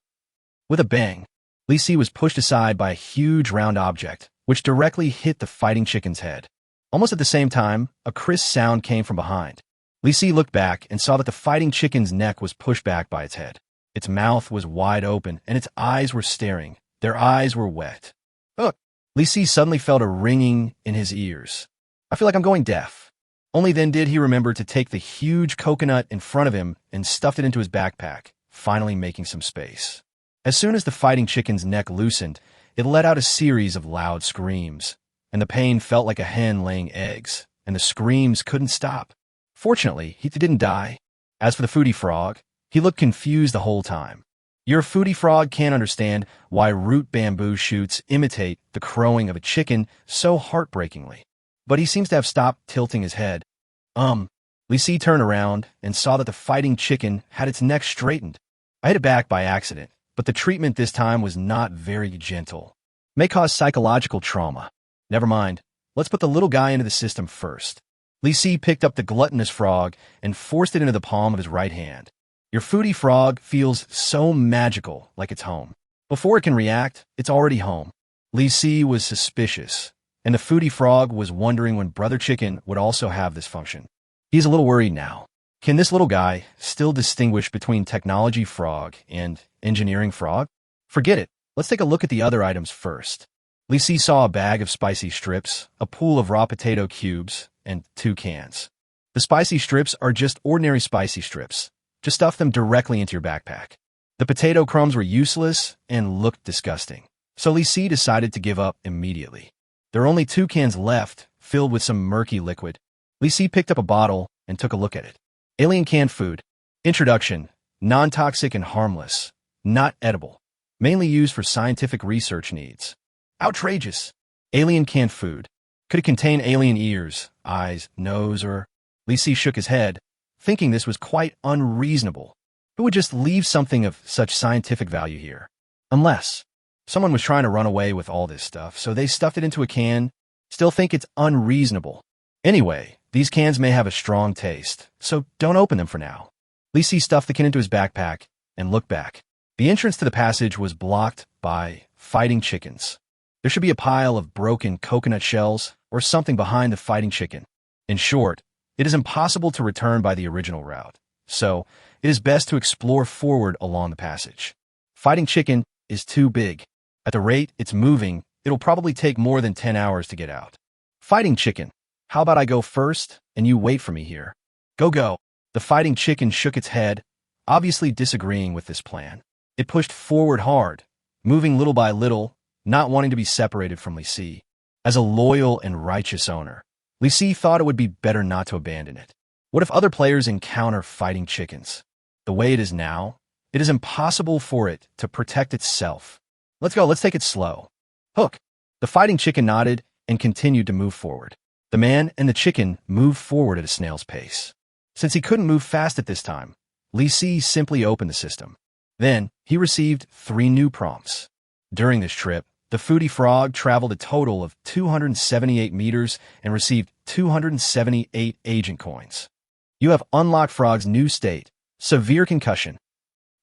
With a bang, Li Si was pushed aside by a huge round object, which directly hit the fighting chicken's head. Almost at the same time, a crisp sound came from behind. Li Si looked back and saw that the fighting chicken's neck was pushed back by its head. Its mouth was wide open, and its eyes were staring. Their eyes were wet. Ugh! Li Si suddenly felt a ringing in his ears. I feel like I'm going deaf. Only then did he remember to take the huge coconut in front of him and stuffed it into his backpack, finally making some space. As soon as the fighting chicken's neck loosened, it let out a series of loud screams, and the pain felt like a hen laying eggs, and the screams couldn't stop. Fortunately, he didn't die. As for the foodie frog, he looked confused the whole time. Your foodie frog can't understand why root bamboo shoots imitate the crowing of a chicken so heartbreakingly. But he seems to have stopped tilting his head. Li Si turned around and saw that the fighting chicken had its neck straightened. I hit it back by accident, but the treatment this time was not very gentle. May cause psychological trauma. Never mind. Let's put the little guy into the system first. Li Si picked up the gluttonous frog and forced it into the palm of his right hand. Your foodie frog feels so magical, like it's home. Before it can react, it's already home. Li Si was suspicious, and the foodie frog was wondering when Brother Chicken would also have this function. He's a little worried now. Can this little guy still distinguish between technology frog and engineering frog? Forget it. Let's take a look at the other items first. Li Si saw a bag of spicy strips, a pool of raw potato cubes, and 2 cans. The spicy strips are just ordinary spicy strips. Just stuff them directly into your backpack. The potato crumbs were useless and looked disgusting. So Li Si decided to give up immediately. There are only 2 cans left, filled with some murky liquid. Li Si picked up a bottle and took a look at it. Alien canned food. Introduction. Non-toxic and harmless. Not edible. Mainly used for scientific research needs. Outrageous. Alien canned food. Could it contain alien ears, eyes, nose, or... Li Si shook his head, thinking this was quite unreasonable. Who would just leave something of such scientific value here? Unless someone was trying to run away with all this stuff, so they stuffed it into a can. Still think it's unreasonable. Anyway, these cans may have a strong taste, so don't open them for now. Li Si stuffed the can into his backpack and looked back. The entrance to the passage was blocked by fighting chickens. There should be a pile of broken coconut shells or something behind the fighting chicken. In short, it is impossible to return by the original route, so it is best to explore forward along the passage. Fighting chicken is too big. At the rate it's moving, it'll probably take more than 10 hours to get out. Fighting chicken, how about I go first and you wait for me here? Go. The fighting chicken shook its head, obviously disagreeing with this plan. It pushed forward hard, moving little by little, not wanting to be separated from Li Si. As a loyal and righteous owner, Li Si thought it would be better not to abandon it. What if other players encounter fighting chickens? The way it is now, it is impossible for it to protect itself. Let's go, let's take it slow. Hook. The fighting chicken nodded and continued to move forward. The man and the chicken moved forward at a snail's pace. Since he couldn't move fast at this time, Li Si simply opened the system. Then, he received 3 new prompts. During this trip, the foodie frog traveled a total of 278 meters and received 278 agent coins. You have unlocked Frog's new state, severe concussion.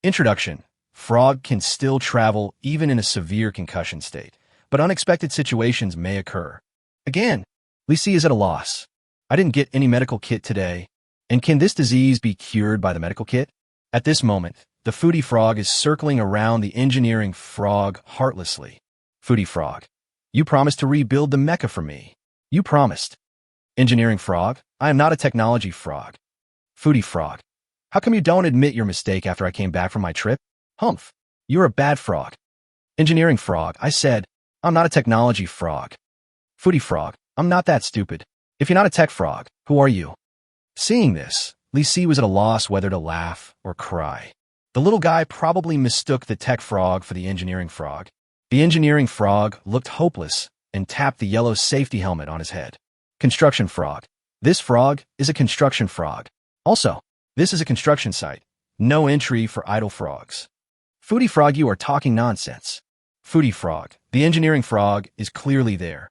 Introduction. Frog can still travel even in a severe concussion state, but unexpected situations may occur. Again, Li Si is at a loss. I didn't get any medical kit today. And can this disease be cured by the medical kit? At this moment, the foodie frog is circling around the engineering frog heartlessly. Foodie frog, you promised to rebuild the mecha for me. You promised. Engineering frog, I am not a technology frog. Foodie frog, how come you don't admit your mistake after I came back from my trip? Humph, you're a bad frog. Engineering frog, I said, I'm not a technology frog. Foodie frog, I'm not that stupid. If you're not a tech frog, who are you? Seeing this, Li Si was at a loss whether to laugh or cry. The little guy probably mistook the tech frog for the engineering frog. The engineering frog looked hopeless and tapped the yellow safety helmet on his head. Construction frog. This frog is a construction frog. Also, this is a construction site. No entry for idle frogs. Foodie frog, you are talking nonsense. Foodie frog. The engineering frog is clearly there.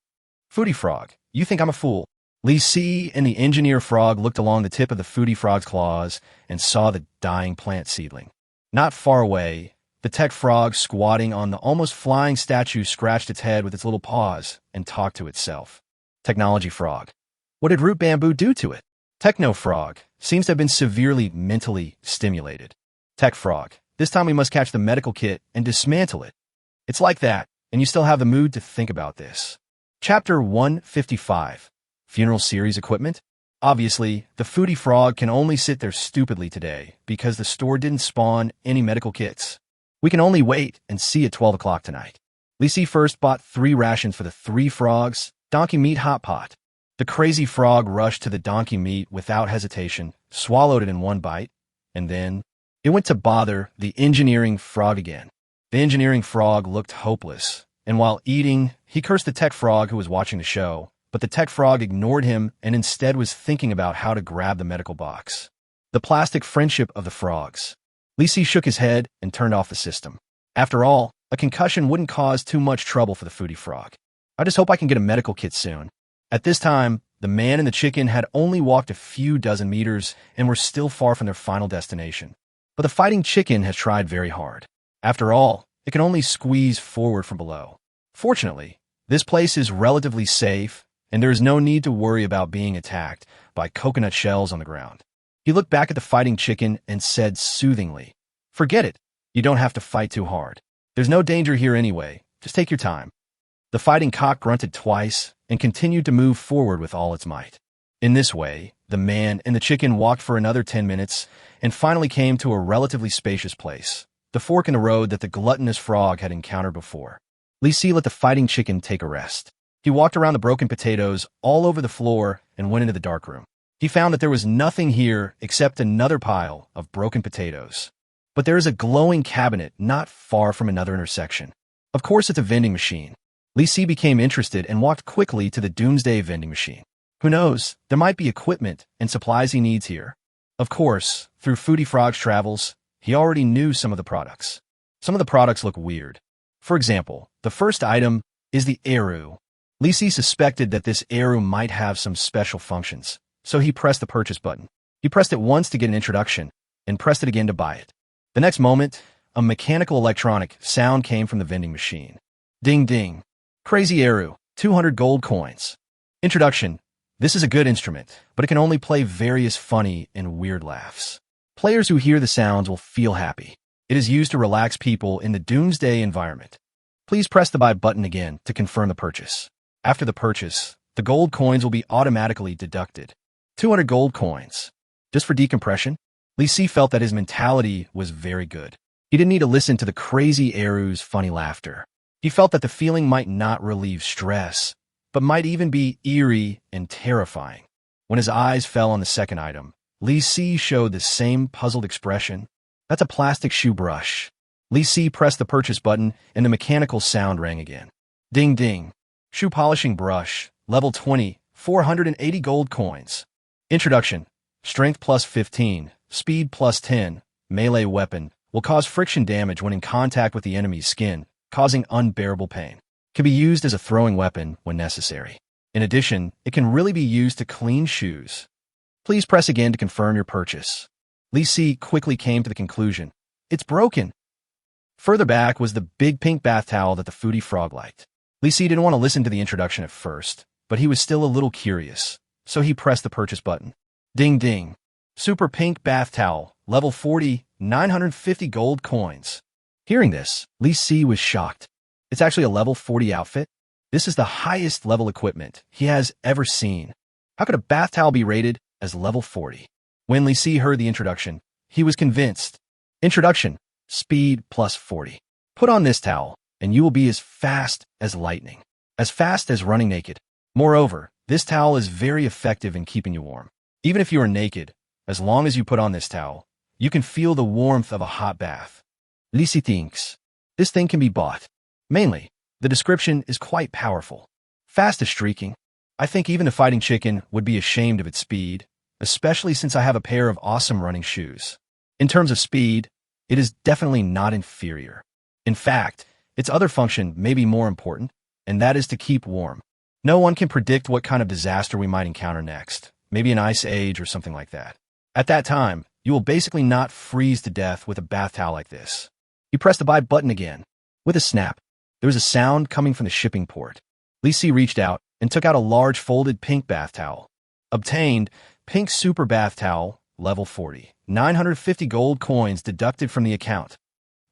Foodie frog. You think I'm a fool. Li Si and the engineer frog looked along the tip of the foodie frog's claws and saw the dying plant seedling. Not far away, the tech frog squatting on the almost flying statue scratched its head with its little paws and talked to itself. Technology frog. What did root bamboo do to it? Techno frog. Seems to have been severely mentally stimulated. Tech frog. This time we must catch the medical kit and dismantle it. It's like that, and you still have the mood to think about this. Chapter 155. Funeral series equipment? Obviously, the foodie frog can only sit there stupidly today because the store didn't spawn any medical kits. We can only wait and see at 12 o'clock tonight. Li Si first bought 3 rations for the 3 frogs, donkey meat hot pot. The crazy frog rushed to the donkey meat without hesitation, swallowed it in one bite, and then it went to bother the engineering frog again. The engineering frog looked hopeless, and while eating, he cursed the tech frog who was watching the show. But the tech frog ignored him and instead was thinking about how to grab the medical box. The plastic friendship of the frogs. Li Si shook his head and turned off the system. After all, a concussion wouldn't cause too much trouble for the foodie frog. I just hope I can get a medical kit soon. At this time, the man and the chicken had only walked a few dozen meters and were still far from their final destination. But the fighting chicken has tried very hard. After all, it can only squeeze forward from below. Fortunately, this place is relatively safe, and there is no need to worry about being attacked by coconut shells on the ground. He looked back at the fighting chicken and said soothingly, "Forget it. You don't have to fight too hard. There's no danger here anyway. Just take your time." The fighting cock grunted twice and continued to move forward with all its might. In this way, the man and the chicken walked for another 10 minutes and finally came to a relatively spacious place, the fork in the road that the gluttonous frog had encountered before. Li Si let the fighting chicken take a rest. He walked around the broken potatoes all over the floor and went into the dark room. He found that there was nothing here except another pile of broken potatoes. But there is a glowing cabinet not far from another intersection. Of course, it's a vending machine. Li Si became interested and walked quickly to the doomsday vending machine. Who knows, there might be equipment and supplies he needs here. Of course, through Foodie Frog's travels, he already knew some of the products. Some of the products look weird. For example, the first item is the eru. Li Si suspected that this eru might have some special functions, so he pressed the purchase button. He pressed it once to get an introduction, and pressed it again to buy it. The next moment, a mechanical electronic sound came from the vending machine. Ding ding. Crazy eru, 200 gold coins. Introduction. This is a good instrument, but it can only play various funny and weird laughs. Players who hear the sounds will feel happy. It is used to relax people in the doomsday environment. Please press the buy button again to confirm the purchase. After the purchase, the gold coins will be automatically deducted. 200 gold coins. Just for decompression? Li Si felt that his mentality was very good. He didn't need to listen to the crazy eru's funny laughter. He felt that the feeling might not relieve stress, but might even be eerie and terrifying. When his eyes fell on the second item, Li Si showed the same puzzled expression. That's a plastic shoe brush. Li Si pressed the purchase button and the mechanical sound rang again. Ding ding. Shoe polishing brush, level 20, 480 gold coins. Introduction. Strength plus 15, speed plus 10, melee weapon, will cause friction damage when in contact with the enemy's skin, causing unbearable pain. Can be used as a throwing weapon when necessary. In addition, it can really be used to clean shoes. Please press again to confirm your purchase. Li Si quickly came to the conclusion. It's broken. Further back was the big pink bath towel that the Foodie Frog liked. Li Si didn't want to listen to the introduction at first, but he was still a little curious, so he pressed the purchase button. Ding ding. Super pink bath towel, level 40, 950 gold coins. Hearing this, Li Si was shocked. It's actually a level 40 outfit. This is the highest level equipment he has ever seen. How could a bath towel be rated as level 40? When Li Si heard the introduction, he was convinced. Introduction, speed plus 40. Put on this towel, and you will be as fast as lightning. As fast as running naked. Moreover, this towel is very effective in keeping you warm. Even if you are naked, as long as you put on this towel, you can feel the warmth of a hot bath. Li Si thinks. This thing can be bought. Mainly, the description is quite powerful. Fast as streaking. I think even the fighting chicken would be ashamed of its speed, especially since I have a pair of awesome running shoes. In terms of speed, it is definitely not inferior. In fact, its other function may be more important, and that is to keep warm. No one can predict what kind of disaster we might encounter next, maybe an ice age or something like that. At that time, you will basically not freeze to death with a bath towel like this. You press the buy button again. With a snap, there was a sound coming from the shipping port. Li Si reached out and took out a large folded pink bath towel. Obtained, pink super bath towel, level 40. 950 gold coins deducted from the account.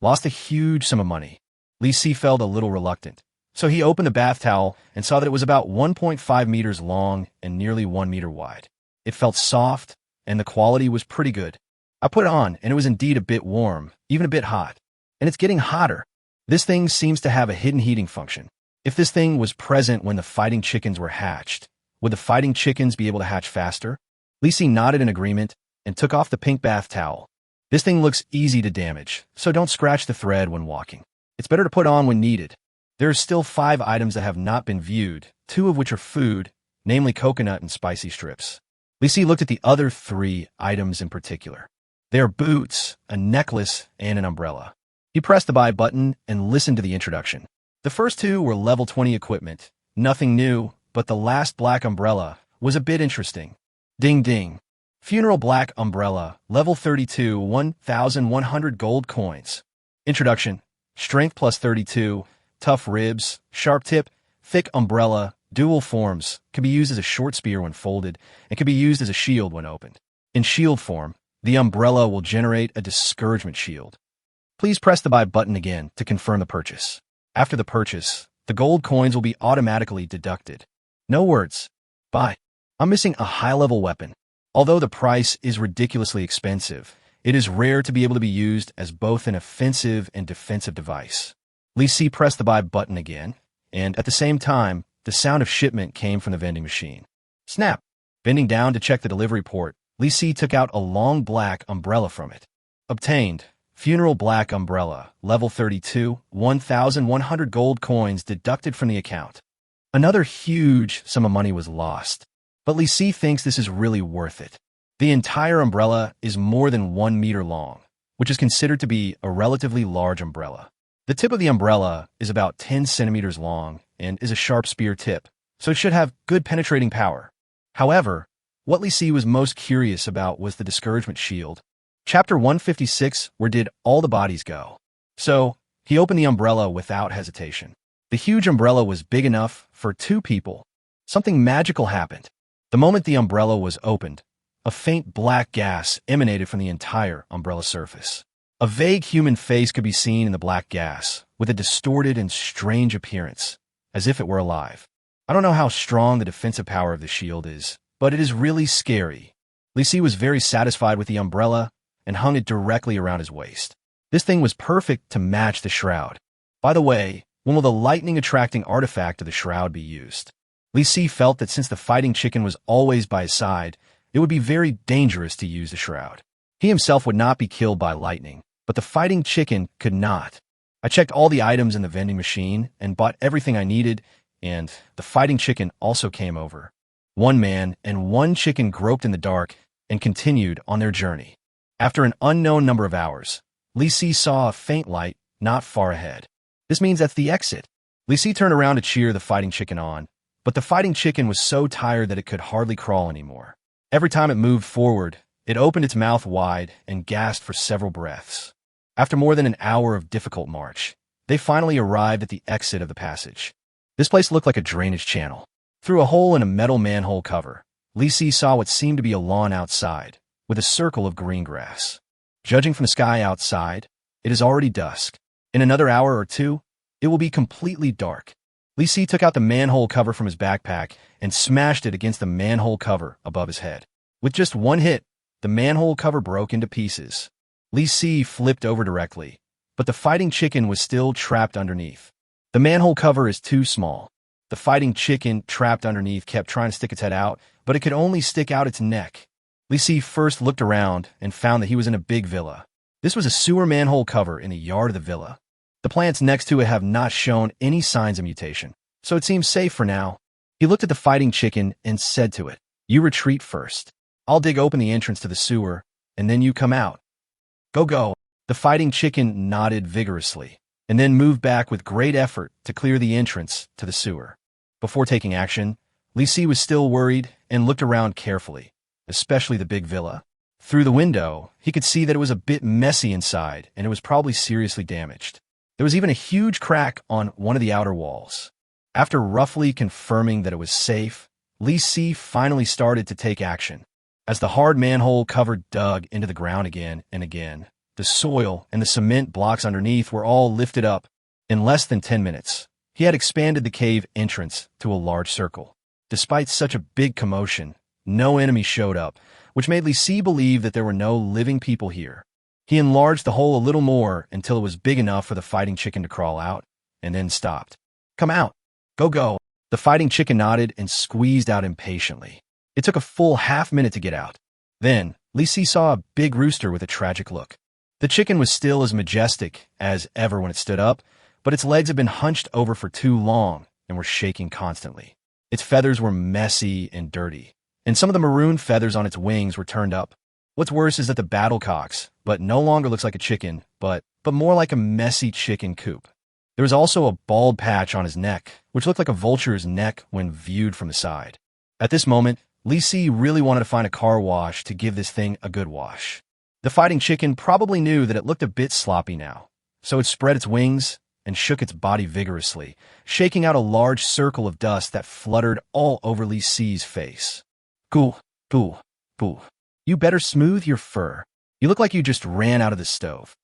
Lost a huge sum of money. Li Si felt a little reluctant, so he opened the bath towel and saw that it was about 1.5 meters long and nearly 1 meter wide. It felt soft, and the quality was pretty good. I put it on, and it was indeed a bit warm, even a bit hot. And it's getting hotter. This thing seems to have a hidden heating function. If this thing was present when the fighting chickens were hatched, would the fighting chickens be able to hatch faster? Li Si nodded in agreement and took off the pink bath towel. This thing looks easy to damage, so don't scratch the thread when walking. It's better to put on when needed. There are still 5 items that have not been viewed, 2 of which are food, namely coconut and spicy strips. Li Si looked at the other 3 items in particular. They are boots, a necklace, and an umbrella. He pressed the buy button and listened to the introduction. The first 2 were level 20 equipment, nothing new, but the last black umbrella was a bit interesting. Ding ding. Funeral black umbrella, level 32, 1,100 gold coins. Introduction, strength plus 32, tough ribs, sharp tip, thick umbrella, dual forms, can be used as a short spear when folded, and can be used as a shield when opened. In shield form, the umbrella will generate a discouragement shield. Please press the buy button again to confirm the purchase. After the purchase, the gold coins will be automatically deducted. No words. Buy. I'm missing a high-level weapon. Although the price is ridiculously expensive, it is rare to be able to be used as both an offensive and defensive device. Li Si pressed the buy button again, and at the same time, the sound of shipment came from the vending machine. Snap! Bending down to check the delivery port, Li Si took out a long black umbrella from it. Obtained. Funeral black umbrella, level 32, 1,100 gold coins deducted from the account. Another huge sum of money was lost, but Li Si thinks this is really worth it. The entire umbrella is more than 1 meter long, which is considered to be a relatively large umbrella. The tip of the umbrella is about 10 centimeters long and is a sharp spear tip, so it should have good penetrating power. However, what Li Si was most curious about was the discouragement shield. Chapter 156, where did all the bodies go? So, he opened the umbrella without hesitation. The huge umbrella was big enough for 2 people. Something magical happened. The moment the umbrella was opened, a faint black gas emanated from the entire umbrella surface. A vague human face could be seen in the black gas, with a distorted and strange appearance, as if it were alive. I don't know how strong the defensive power of the shield is, but it is really scary. Li Si was very satisfied with the umbrella and hung it directly around his waist. This thing was perfect to match the shroud. By the way, when will the lightning-attracting artifact of the shroud be used? Li Si felt that since the fighting chicken was always by his side, it would be very dangerous to use the shroud. He himself would not be killed by lightning, but the fighting chicken could not. I checked all the items in the vending machine and bought everything I needed, and the fighting chicken also came over. 1 man and 1 chicken groped in the dark and continued on their journey. After an unknown number of hours, Li Si saw a faint light not far ahead. This means that's the exit. Li Si turned around to cheer the fighting chicken on, but the fighting chicken was so tired that it could hardly crawl anymore. Every time it moved forward, it opened its mouth wide and gasped for several breaths. After more than an hour of difficult march, they finally arrived at the exit of the passage. This place looked like a drainage channel. Through a hole in a metal manhole cover, Li Si saw what seemed to be a lawn outside, with a circle of green grass. Judging from the sky outside, it is already dusk. In another hour or 2, it will be completely dark. Li Si took out the manhole cover from his backpack and smashed it against the manhole cover above his head. With just 1 hit, the manhole cover broke into pieces. Li Si flipped over directly, but the fighting chicken was still trapped underneath. The manhole cover is too small. The fighting chicken trapped underneath kept trying to stick its head out, but it could only stick out its neck. Li Si first looked around and found that he was in a big villa. This was a sewer manhole cover in the yard of the villa. The plants next to it have not shown any signs of mutation, so it seems safe for now. He looked at the fighting chicken and said to it, "You retreat first. I'll dig open the entrance to the sewer, and then you come out. Go, go." The fighting chicken nodded vigorously, and then moved back with great effort to clear the entrance to the sewer. Before taking action, Li Si was still worried and looked around carefully, especially the big villa. Through the window, he could see that it was a bit messy inside, and it was probably seriously damaged. There was even a huge crack on one of the outer walls. After roughly confirming that it was safe, Li Si finally started to take action. As the hard manhole cover dug into the ground again and again, the soil and the cement blocks underneath were all lifted up. In less than 10 minutes, he had expanded the cave entrance to a large circle. Despite such a big commotion, no enemy showed up, which made Li Si believe that there were no living people here. He enlarged the hole a little more until it was big enough for the fighting chicken to crawl out, and then stopped. "Come out. Go, go." The fighting chicken nodded and squeezed out impatiently. It took a full half-minute to get out. Then, Li Si saw a big rooster with a tragic look. The chicken was still as majestic as ever when it stood up, but its legs had been hunched over for too long and were shaking constantly. Its feathers were messy and dirty, and some of the maroon feathers on its wings were turned up. What's worse is that the battlecocks, but no longer looks like a chicken, but more like a messy chicken coop. There was also a bald patch on his neck, which looked like a vulture's neck when viewed from the side. At this moment, Li Si really wanted to find a car wash to give this thing a good wash. The fighting chicken probably knew that it looked a bit sloppy now, so it spread its wings and shook its body vigorously, shaking out a large circle of dust that fluttered all over Li Si's face. "Cool, cool, cool. You better smooth your fur. You look like you just ran out of the stove."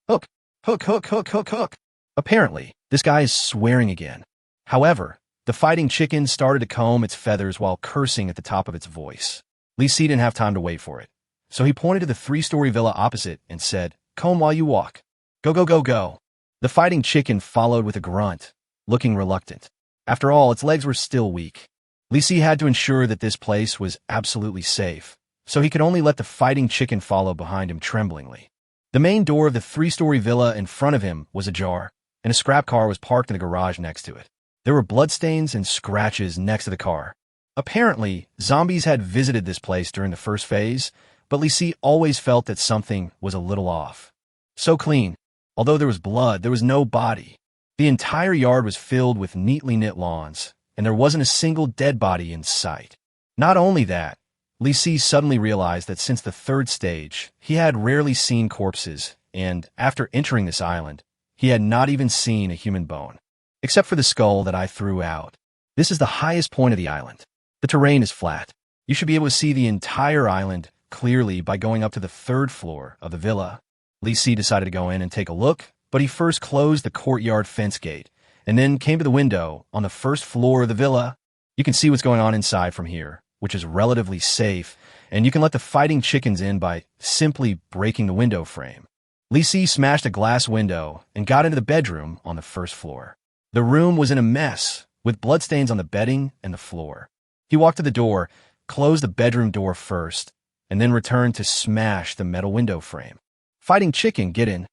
"Hook, hook, hook, hook, hook, hook." Apparently, this guy is swearing again. However, the fighting chicken started to comb its feathers while cursing at the top of its voice. Li Si didn't have time to wait for it, so he pointed to the 3-story villa opposite and said, "Comb while you walk. Go, go, go, go." The fighting chicken followed with a grunt, looking reluctant. After all, its legs were still weak. Li Si had to ensure that this place was absolutely safe, so he could only let the fighting chicken follow behind him tremblingly. The main door of the three-story villa in front of him was ajar, and a scrap car was parked in the garage next to it. There were bloodstains and scratches next to the car. Apparently, zombies had visited this place during the first phase, but Li Si always felt that something was a little off. So clean. Although there was blood, there was no body. The entire yard was filled with neatly knit lawns, and there wasn't a single dead body in sight. Not only that, Li Si suddenly realized that since the third stage, he had rarely seen corpses, and after entering this island, he had not even seen a human bone. Except for the skull that I threw out. This is the highest point of the island. The terrain is flat. You should be able to see the entire island clearly by going up to the third floor of the villa. Li Si decided to go in and take a look, but he first closed the courtyard fence gate, and then came to the window on the first floor of the villa. You can see what's going on inside from here, which is relatively safe, and you can let the fighting chickens in by simply breaking the window frame. Li Si smashed a glass window and got into the bedroom on the first floor. The room was in a mess, with bloodstains on the bedding and the floor. He walked to the door, closed the bedroom door first, and then returned to smash the metal window frame. Fighting chicken, get in.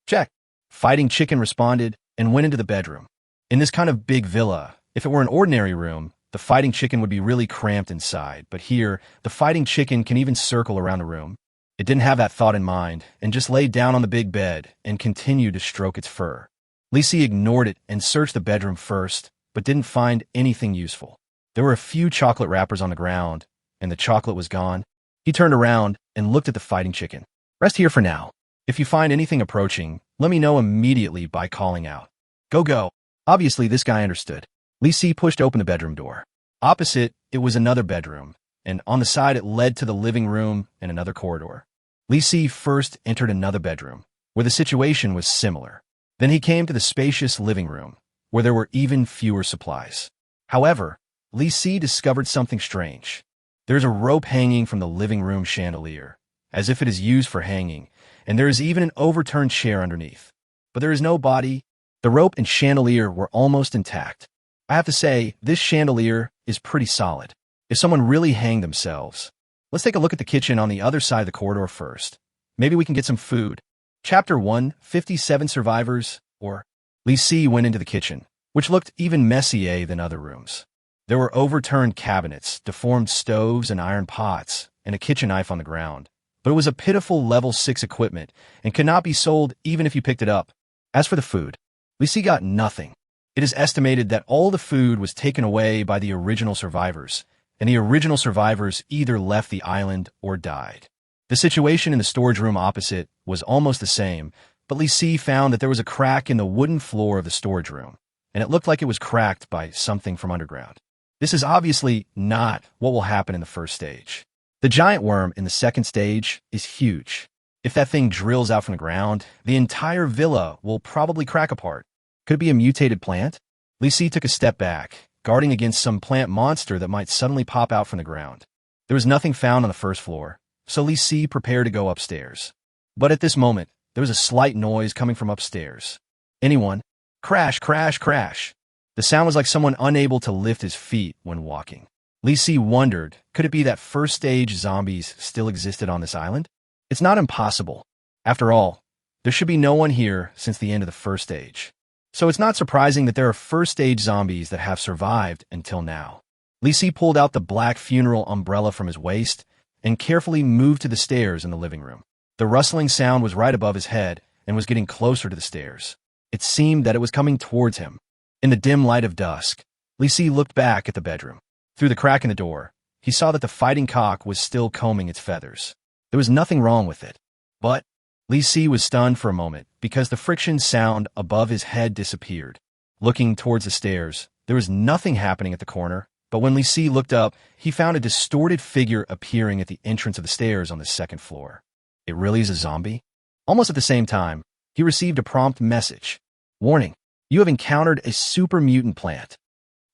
Check. Fighting chicken responded and went into the bedroom. In this kind of big villa, if it were an ordinary room, the fighting chicken would be really cramped inside, but here, the fighting chicken can even circle around the room. It didn't have that thought in mind, and just laid down on the big bed and continued to stroke its fur. Li Si ignored it and searched the bedroom first, but didn't find anything useful. There were a few chocolate wrappers on the ground, and the chocolate was gone. He turned around and looked at the fighting chicken. Rest here for now. If you find anything approaching, let me know immediately by calling out. Go, go. Obviously, this guy understood. Li Si pushed open the bedroom door. Opposite, it was another bedroom, and on the side it led to the living room and another corridor. Li Si first entered another bedroom, where the situation was similar. Then he came to the spacious living room, where there were even fewer supplies. However, Li Si discovered something strange. There's a rope hanging from the living room chandelier, as if it is used for hanging, and there is even an overturned chair underneath. But there is no body. The rope and chandelier were almost intact. I have to say, this chandelier is pretty solid. If someone really hanged themselves. Let's take a look at the kitchen on the other side of the corridor first. Maybe we can get some food. Chapter 1, 57 Survivors, or Li Si went into the kitchen, which looked even messier than other rooms. There were overturned cabinets, deformed stoves and iron pots, and a kitchen knife on the ground. But it was a pitiful level 6 equipment and could not be sold even if you picked it up. As for the food, Li Si got nothing. It is estimated that all the food was taken away by the original survivors, and the original survivors either left the island or died. The situation in the storage room opposite was almost the same, but Li Si found that there was a crack in the wooden floor of the storage room, and it looked like it was cracked by something from underground. This is obviously not what will happen in the first stage. The giant worm in the second stage is huge. If that thing drills out from the ground, the entire villa will probably crack apart. Could it be a mutated plant? Li Si took a step back, guarding against some plant monster that might suddenly pop out from the ground. There was nothing found on the first floor, so Li Si prepared to go upstairs. But at this moment, there was a slight noise coming from upstairs. Anyone? Crash, crash, crash. The sound was like someone unable to lift his feet when walking. Li Si wondered, could it be that first stage zombies still existed on this island? It's not impossible. After all, there should be no one here since the end of the first stage. So it's not surprising that there are first stage zombies that have survived until now. Li Si pulled out the black funeral umbrella from his waist and carefully moved to the stairs in the living room. The rustling sound was right above his head and was getting closer to the stairs. It seemed that it was coming towards him. In the dim light of dusk, Li Si looked back at the bedroom. Through the crack in the door, he saw that the fighting cock was still combing its feathers. There was nothing wrong with it. But Li Si was stunned for a moment because the friction sound above his head disappeared. Looking towards the stairs, there was nothing happening at the corner, but when Li Si looked up, he found a distorted figure appearing at the entrance of the stairs on the second floor. It really is a zombie? Almost at the same time, he received a prompt message. Warning, you have encountered a super mutant plant.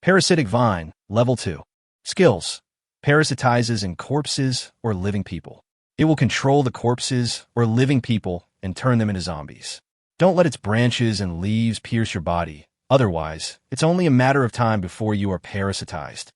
Parasitic vine, level 2. Skills, parasitizes in corpses or living people. It will control the corpses or living people and turn them into zombies. Don't let its branches and leaves pierce your body. Otherwise, it's only a matter of time before you are parasitized.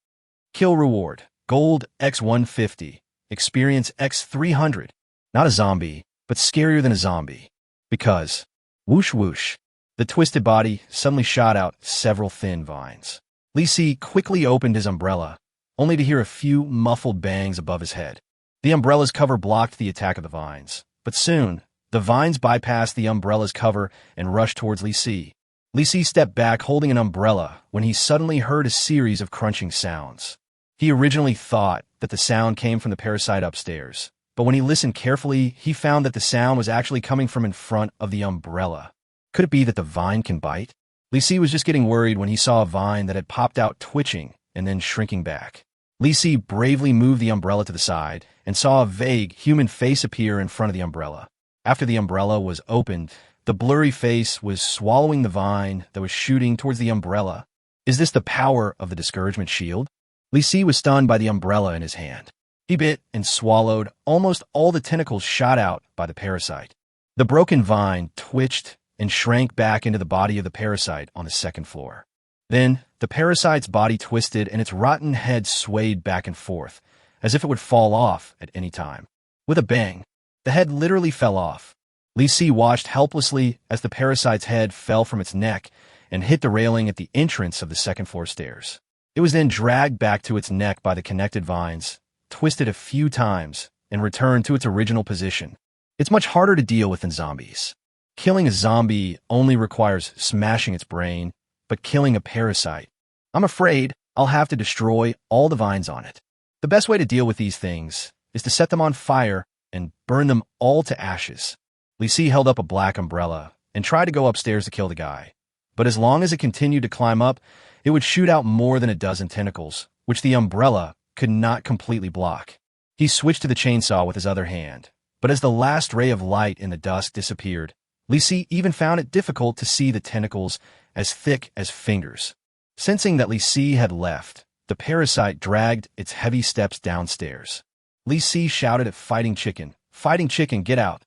Kill reward. Gold X150. Experience X300. Not a zombie, but scarier than a zombie. Because, whoosh whoosh, the twisted body suddenly shot out several thin vines. Li Si quickly opened his umbrella, only to hear a few muffled bangs above his head. The umbrella's cover blocked the attack of the vines, but soon, the vines bypassed the umbrella's cover and rushed towards Li Si. Li Si stepped back holding an umbrella when he suddenly heard a series of crunching sounds. He originally thought that the sound came from the parasite upstairs, but when he listened carefully, he found that the sound was actually coming from in front of the umbrella. Could it be that the vine can bite? Li Si was just getting worried when he saw a vine that had popped out twitching and then shrinking back. Li Si bravely moved the umbrella to the side and saw a vague human face appear in front of the umbrella. After the umbrella was opened, the blurry face was swallowing the vine that was shooting towards the umbrella. Is this the power of the discouragement shield? Li Si was stunned by the umbrella in his hand. He bit and swallowed almost all the tentacles shot out by the parasite. The broken vine twitched and shrank back into the body of the parasite on the second floor. Then, the parasite's body twisted and its rotten head swayed back and forth, as if it would fall off at any time. With a bang, the head literally fell off. Li Si watched helplessly as the parasite's head fell from its neck and hit the railing at the entrance of the second-floor stairs. It was then dragged back to its neck by the connected vines, twisted a few times, and returned to its original position. It's much harder to deal with than zombies. Killing a zombie only requires smashing its brain, but killing a parasite, I'm afraid I'll have to destroy all the vines on it. The best way to deal with these things is to set them on fire and burn them all to ashes. Li Si held up a black umbrella and tried to go upstairs to kill the guy, but as long as it continued to climb up, it would shoot out more than a dozen tentacles, which the umbrella could not completely block. He switched to the chainsaw with his other hand, but as the last ray of light in the dusk disappeared, Li Si even found it difficult to see the tentacles as thick as fingers. Sensing that Li Si had left, the parasite dragged its heavy steps downstairs. Li Si shouted at Fighting Chicken, "Fighting Chicken, get out!"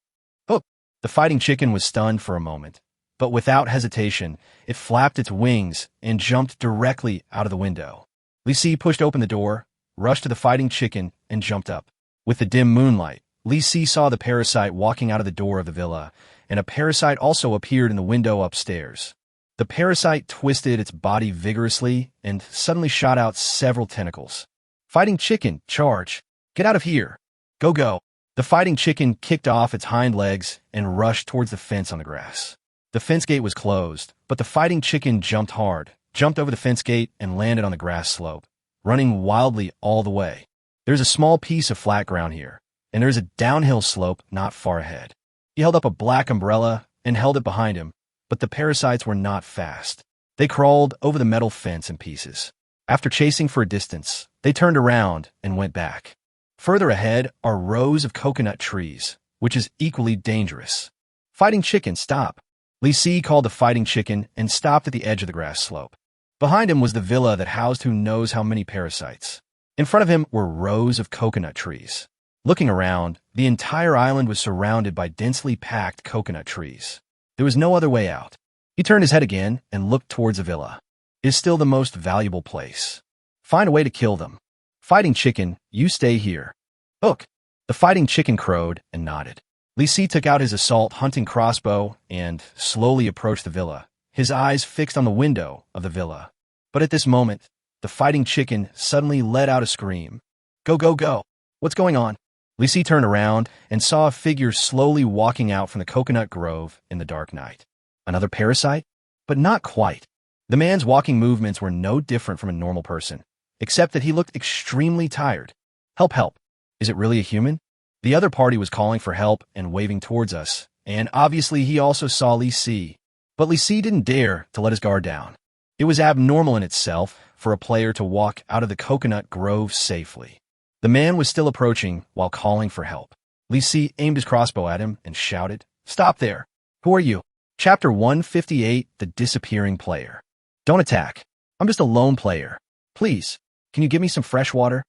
Oh! The Fighting Chicken was stunned for a moment, but without hesitation, it flapped its wings and jumped directly out of the window. Li Si pushed open the door, rushed to the Fighting Chicken, and jumped up. With the dim moonlight, Li Si saw the parasite walking out of the door of the villa, and a parasite also appeared in the window upstairs. The parasite twisted its body vigorously and suddenly shot out several tentacles. "Fighting Chicken, charge! Get out of here! Go, go!" The Fighting Chicken kicked off its hind legs and rushed towards the fence on the grass. The fence gate was closed, but the Fighting Chicken jumped hard, jumped over the fence gate, and landed on the grass slope, running wildly all the way. There's a small piece of flat ground here, and there's a downhill slope not far ahead. He held up a black umbrella and held it behind him, but the parasites were not fast. They crawled over the metal fence in pieces. After chasing for a distance, they turned around and went back. Further ahead are rows of coconut trees, which is equally dangerous. "Fighting Chicken, stop!" Li Si called the Fighting Chicken and stopped at the edge of the grass slope. Behind him was the villa that housed who knows how many parasites. In front of him were rows of coconut trees. Looking around, the entire island was surrounded by densely packed coconut trees. There was no other way out. He turned his head again and looked towards the villa. It is still the most valuable place. Find a way to kill them. "Fighting Chicken, you stay here." "Hook!" The Fighting Chicken crowed and nodded. Li Si took out his assault hunting crossbow and slowly approached the villa, his eyes fixed on the window of the villa. But at this moment, the Fighting Chicken suddenly let out a scream. "Go, go, go! What's going on?" Li Si turned around and saw a figure slowly walking out from the coconut grove in the dark night. Another parasite? But not quite. The man's walking movements were no different from a normal person, except that he looked extremely tired. "Help, help! Is it really a human?" The other party was calling for help and waving towards us, and obviously he also saw Li Si. But Li Si didn't dare to let his guard down. It was abnormal in itself for a player to walk out of the coconut grove safely. The man was still approaching while calling for help. Li Si aimed his crossbow at him and shouted, "Stop there! Who are you?" Chapter 158, The Disappearing Player. "Don't attack. I'm just a lone player. Please, can you give me some fresh water?"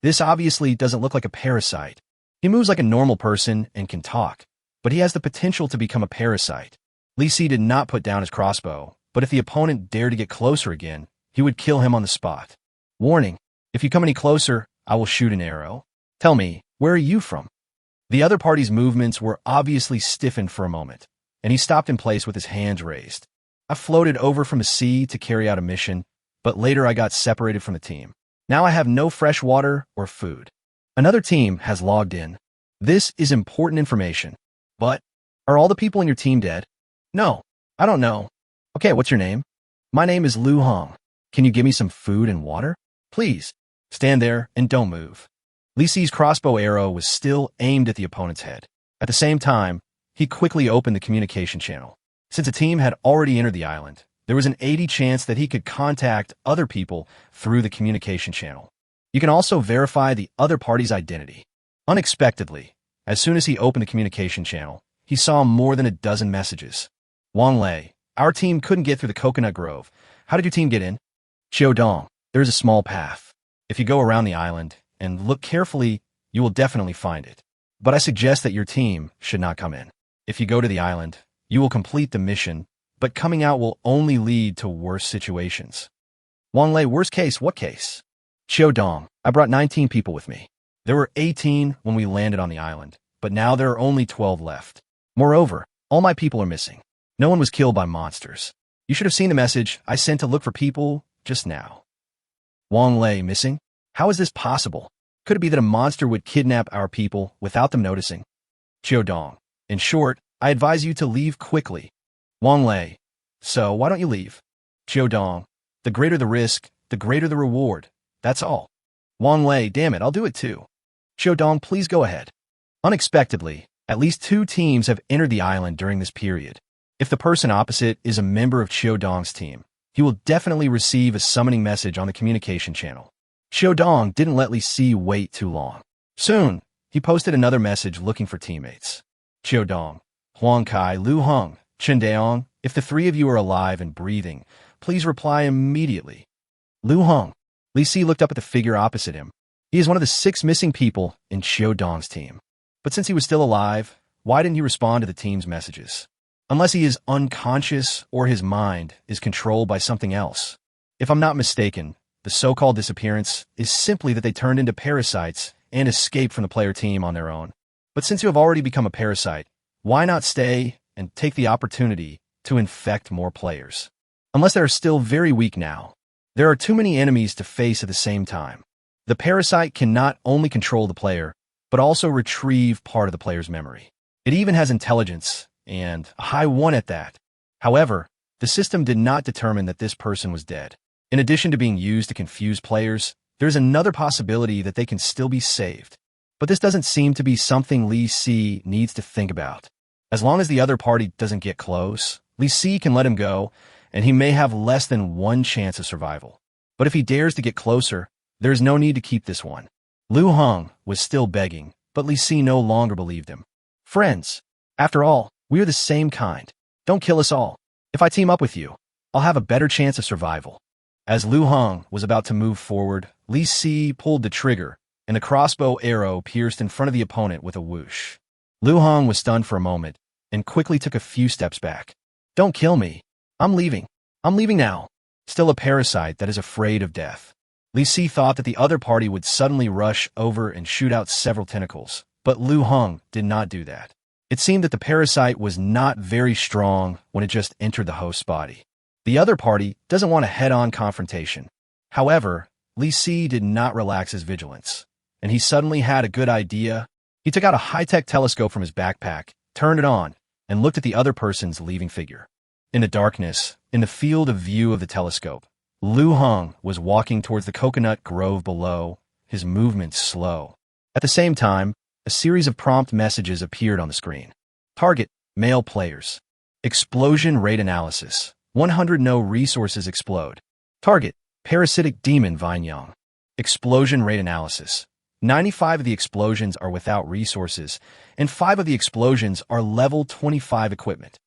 This obviously doesn't look like a parasite. He moves like a normal person and can talk, but he has the potential to become a parasite. Li Si did not put down his crossbow, but if the opponent dared to get closer again, he would kill him on the spot. Warning, if you come any closer, I will shoot an arrow. Tell me, where are you from? The other party's movements were obviously stiffened for a moment, and he stopped in place with his hands raised. I floated over from the sea to carry out a mission, but later I got separated from the team. Now I have no fresh water or food. Another team has logged in. This is important information. But, are all the people in your team dead? No, I don't know. Okay, what's your name? My name is Lu Hong. Can you give me some food and water? Please, stand there and don't move. Li Si's crossbow arrow was still aimed at the opponent's head. At the same time, he quickly opened the communication channel. Since a team had already entered the island, there was an 80% chance that he could contact other people through the communication channel. You can also verify the other party's identity. Unexpectedly, as soon as he opened the communication channel, he saw more than a dozen messages. Wang Lei, our team couldn't get through the coconut grove. How did your team get in? Xiao Dong, there's a small path. If you go around the island and look carefully, you will definitely find it. But I suggest that your team should not come in. If you go to the island, you will complete the mission, but coming out will only lead to worse situations. Wang Lei, worst case, what case? Xiao Dong, I brought 19 people with me. There were 18 when we landed on the island, but now there are only 12 left. Moreover, all my people are missing. No one was killed by monsters. You should have seen the message I sent to look for people just now. Wang Lei missing? How is this possible? Could it be that a monster would kidnap our people without them noticing? Xiao Dong, in short, I advise you to leave quickly. Wang Lei, so why don't you leave? Xiao Dong, the greater the risk, the greater the reward. That's all. Wang Lei, damn it, I'll do it too. Xiao Dong, please go ahead. Unexpectedly, at least 2 teams have entered the island during this period. If the person opposite is a member of Xiao Dong's team, he will definitely receive a summoning message on the communication channel. Xiao Dong didn't let Li Si wait too long. Soon, he posted another message looking for teammates. Xiao Dong, Huang Kai, Lu Hong, Chen Daong, if the 3 of you are alive and breathing, please reply immediately. Lu Hong. Li Si looked up at the figure opposite him. He is one of the 6 missing people in Xiao Dong's team. But since he was still alive, why didn't he respond to the team's messages? Unless he is unconscious or his mind is controlled by something else. If I'm not mistaken, the so-called disappearance is simply that they turned into parasites and escaped from the player team on their own. But since you have already become a parasite, why not stay and take the opportunity to infect more players? Unless they are still very weak now. There are too many enemies to face at the same time. The parasite can not only control the player, but also retrieve part of the player's memory. It even has intelligence, and a high one at that. However, the system did not determine that this person was dead. In addition to being used to confuse players, there's another possibility that they can still be saved. But this doesn't seem to be something Li Si needs to think about. As long as the other party doesn't get close, Li Si can let him go, and he may have less than 1 chance of survival. But if he dares to get closer, there is no need to keep this one. Lu Hong was still begging, but Li Si no longer believed him. Friends, after all, we are the same kind. Don't kill us all. If I team up with you, I'll have a better chance of survival. As Lu Hong was about to move forward, Li Si pulled the trigger, and the crossbow arrow pierced in front of the opponent with a whoosh. Lu Hong was stunned for a moment, and quickly took a few steps back. Don't kill me. I'm leaving. I'm leaving now. Still a parasite that is afraid of death. Li Si thought that the other party would suddenly rush over and shoot out several tentacles, but Lu Hong did not do that. It seemed that the parasite was not very strong when it just entered the host's body. The other party doesn't want a head-on confrontation. However, Li Si did not relax his vigilance, and he suddenly had a good idea. He took out a high-tech telescope from his backpack, turned it on, and looked at the other person's leaving figure. In the darkness, in the field of view of the telescope, Lu Hong was walking towards the coconut grove below, his movements slow. At the same time, a series of prompt messages appeared on the screen. Target, male players. Explosion rate analysis. 100 no resources explode. Target, parasitic demon Vineyang. Explosion rate analysis. 95 of the explosions are without resources, and 5 of the explosions are level 25 equipment.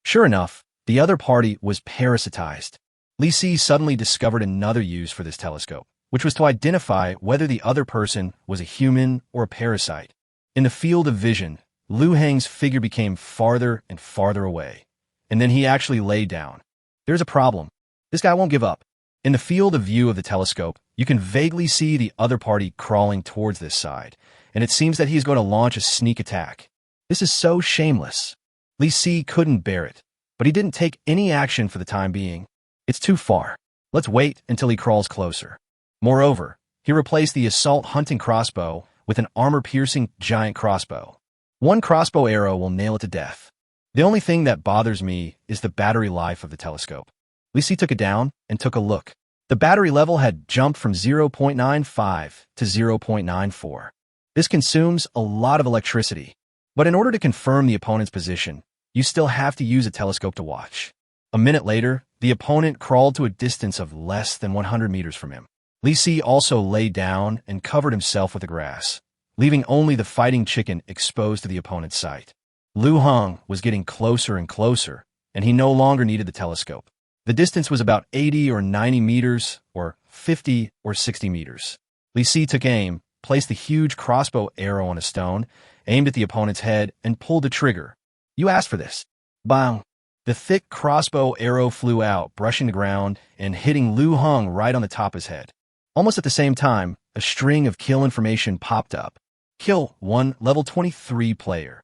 Sure enough, the other party was parasitized. Li Si suddenly discovered another use for this telescope, which was to identify whether the other person was a human or a parasite. In the field of vision, Lu Heng's figure became farther and farther away, and then he actually lay down. There's a problem. This guy won't give up. In the field of view of the telescope, you can vaguely see the other party crawling towards this side, and it seems that he's going to launch a sneak attack. This is so shameless. Li Si couldn't bear it, but he didn't take any action for the time being. It's too far. Let's wait until he crawls closer. Moreover, he replaced the assault hunting crossbow with an armor-piercing giant crossbow. One crossbow arrow will nail it to death. The only thing that bothers me is the battery life of the telescope. Li Si took it down and took a look. The battery level had jumped from 0.95 to 0.94. This consumes a lot of electricity. But in order to confirm the opponent's position, you still have to use a telescope to watch. A minute later, the opponent crawled to a distance of less than 100 meters from him. Li Si also lay down and covered himself with the grass, leaving only the fighting chicken exposed to the opponent's sight. Lu Heng was getting closer and closer, and he no longer needed the telescope. The distance was about 80 or 90 meters, or 50 or 60 meters. Li Si took aim, placed the huge crossbow arrow on a stone, aimed at the opponent's head, and pulled the trigger. You asked for this. Bang! The thick crossbow arrow flew out, brushing the ground and hitting Lu Heng right on the top of his head. Almost at the same time, a string of kill information popped up. Kill 1 level 23 player.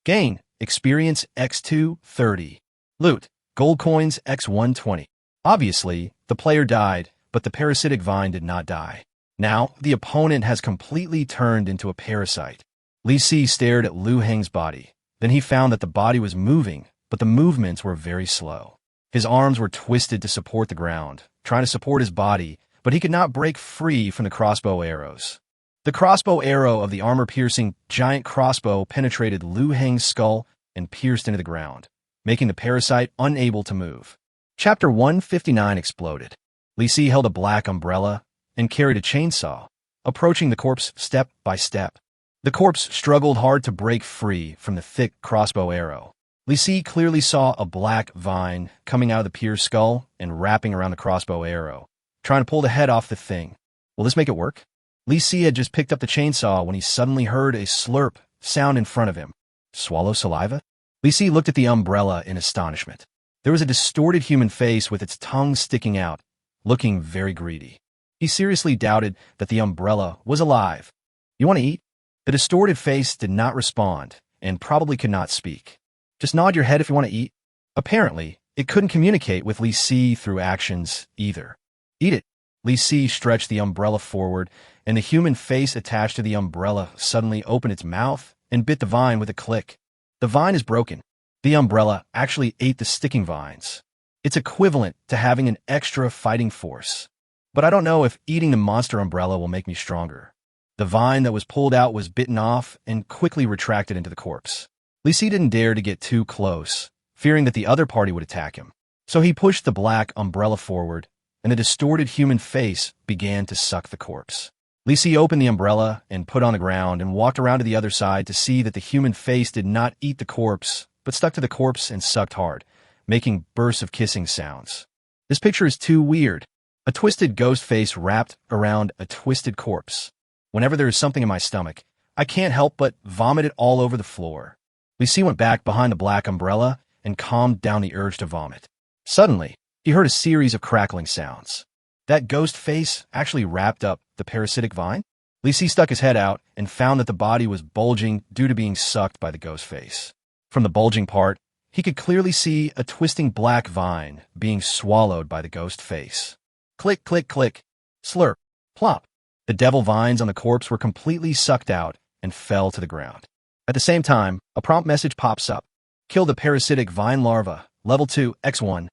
Gain experience x2 30. Loot gold coins x120. Obviously, the player died, but the parasitic vine did not die. Now, the opponent has completely turned into a parasite. Li Si stared at Lu Heng's body. Then he found that the body was moving, but the movements were very slow. His arms were twisted to support the ground, trying to support his body, but he could not break free from the crossbow arrows. The crossbow arrow of the armor-piercing giant crossbow penetrated Lu Heng's skull and pierced into the ground, making the parasite unable to move. Chapter 159 exploded. Li Si held a black umbrella and carried a chainsaw, approaching the corpse step by step. The corpse struggled hard to break free from the thick crossbow arrow. Li Si clearly saw a black vine coming out of the pierced skull and wrapping around the crossbow arrow, trying to pull the head off the thing. Will this make it work? Li Si had just picked up the chainsaw when he suddenly heard a slurp sound in front of him. Swallow saliva? Li Si looked at the umbrella in astonishment. There was a distorted human face with its tongue sticking out, looking very greedy. He seriously doubted that the umbrella was alive. You want to eat? The distorted face did not respond and probably could not speak. Just nod your head if you want to eat. Apparently, it couldn't communicate with Li Si through actions either. Eat it. Li Si stretched the umbrella forward, and the human face attached to the umbrella suddenly opened its mouth and bit the vine with a click. The vine is broken. The umbrella actually ate the sticking vines. It's equivalent to having an extra fighting force. But I don't know if eating the monster umbrella will make me stronger. The vine that was pulled out was bitten off and quickly retracted into the corpse. Li Si didn't dare to get too close, fearing that the other party would attack him. So he pushed the black umbrella forward, and the distorted human face began to suck the corpse. Li Si opened the umbrella and put on the ground and walked around to the other side to see that the human face did not eat the corpse, but stuck to the corpse and sucked hard, making bursts of kissing sounds. This picture is too weird. A twisted ghost face wrapped around a twisted corpse. Whenever there is something in my stomach, I can't help but vomit it all over the floor. Li Si went back behind the black umbrella and calmed down the urge to vomit. Suddenly, he heard a series of crackling sounds. That ghost face actually wrapped up the parasitic vine? Li Si stuck his head out and found that the body was bulging due to being sucked by the ghost face. From the bulging part, he could clearly see a twisting black vine being swallowed by the ghost face. Click, click, click. Slurp. Plop. The devil vines on the corpse were completely sucked out and fell to the ground. At the same time, a prompt message pops up. Kill the parasitic vine larva. Level 2, X1.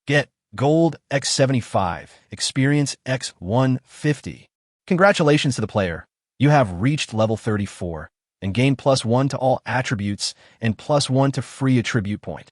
Get gold X75. Experience X150. Congratulations to the player. You have reached level 34 and gained +1 to all attributes and +1 to free attribute point.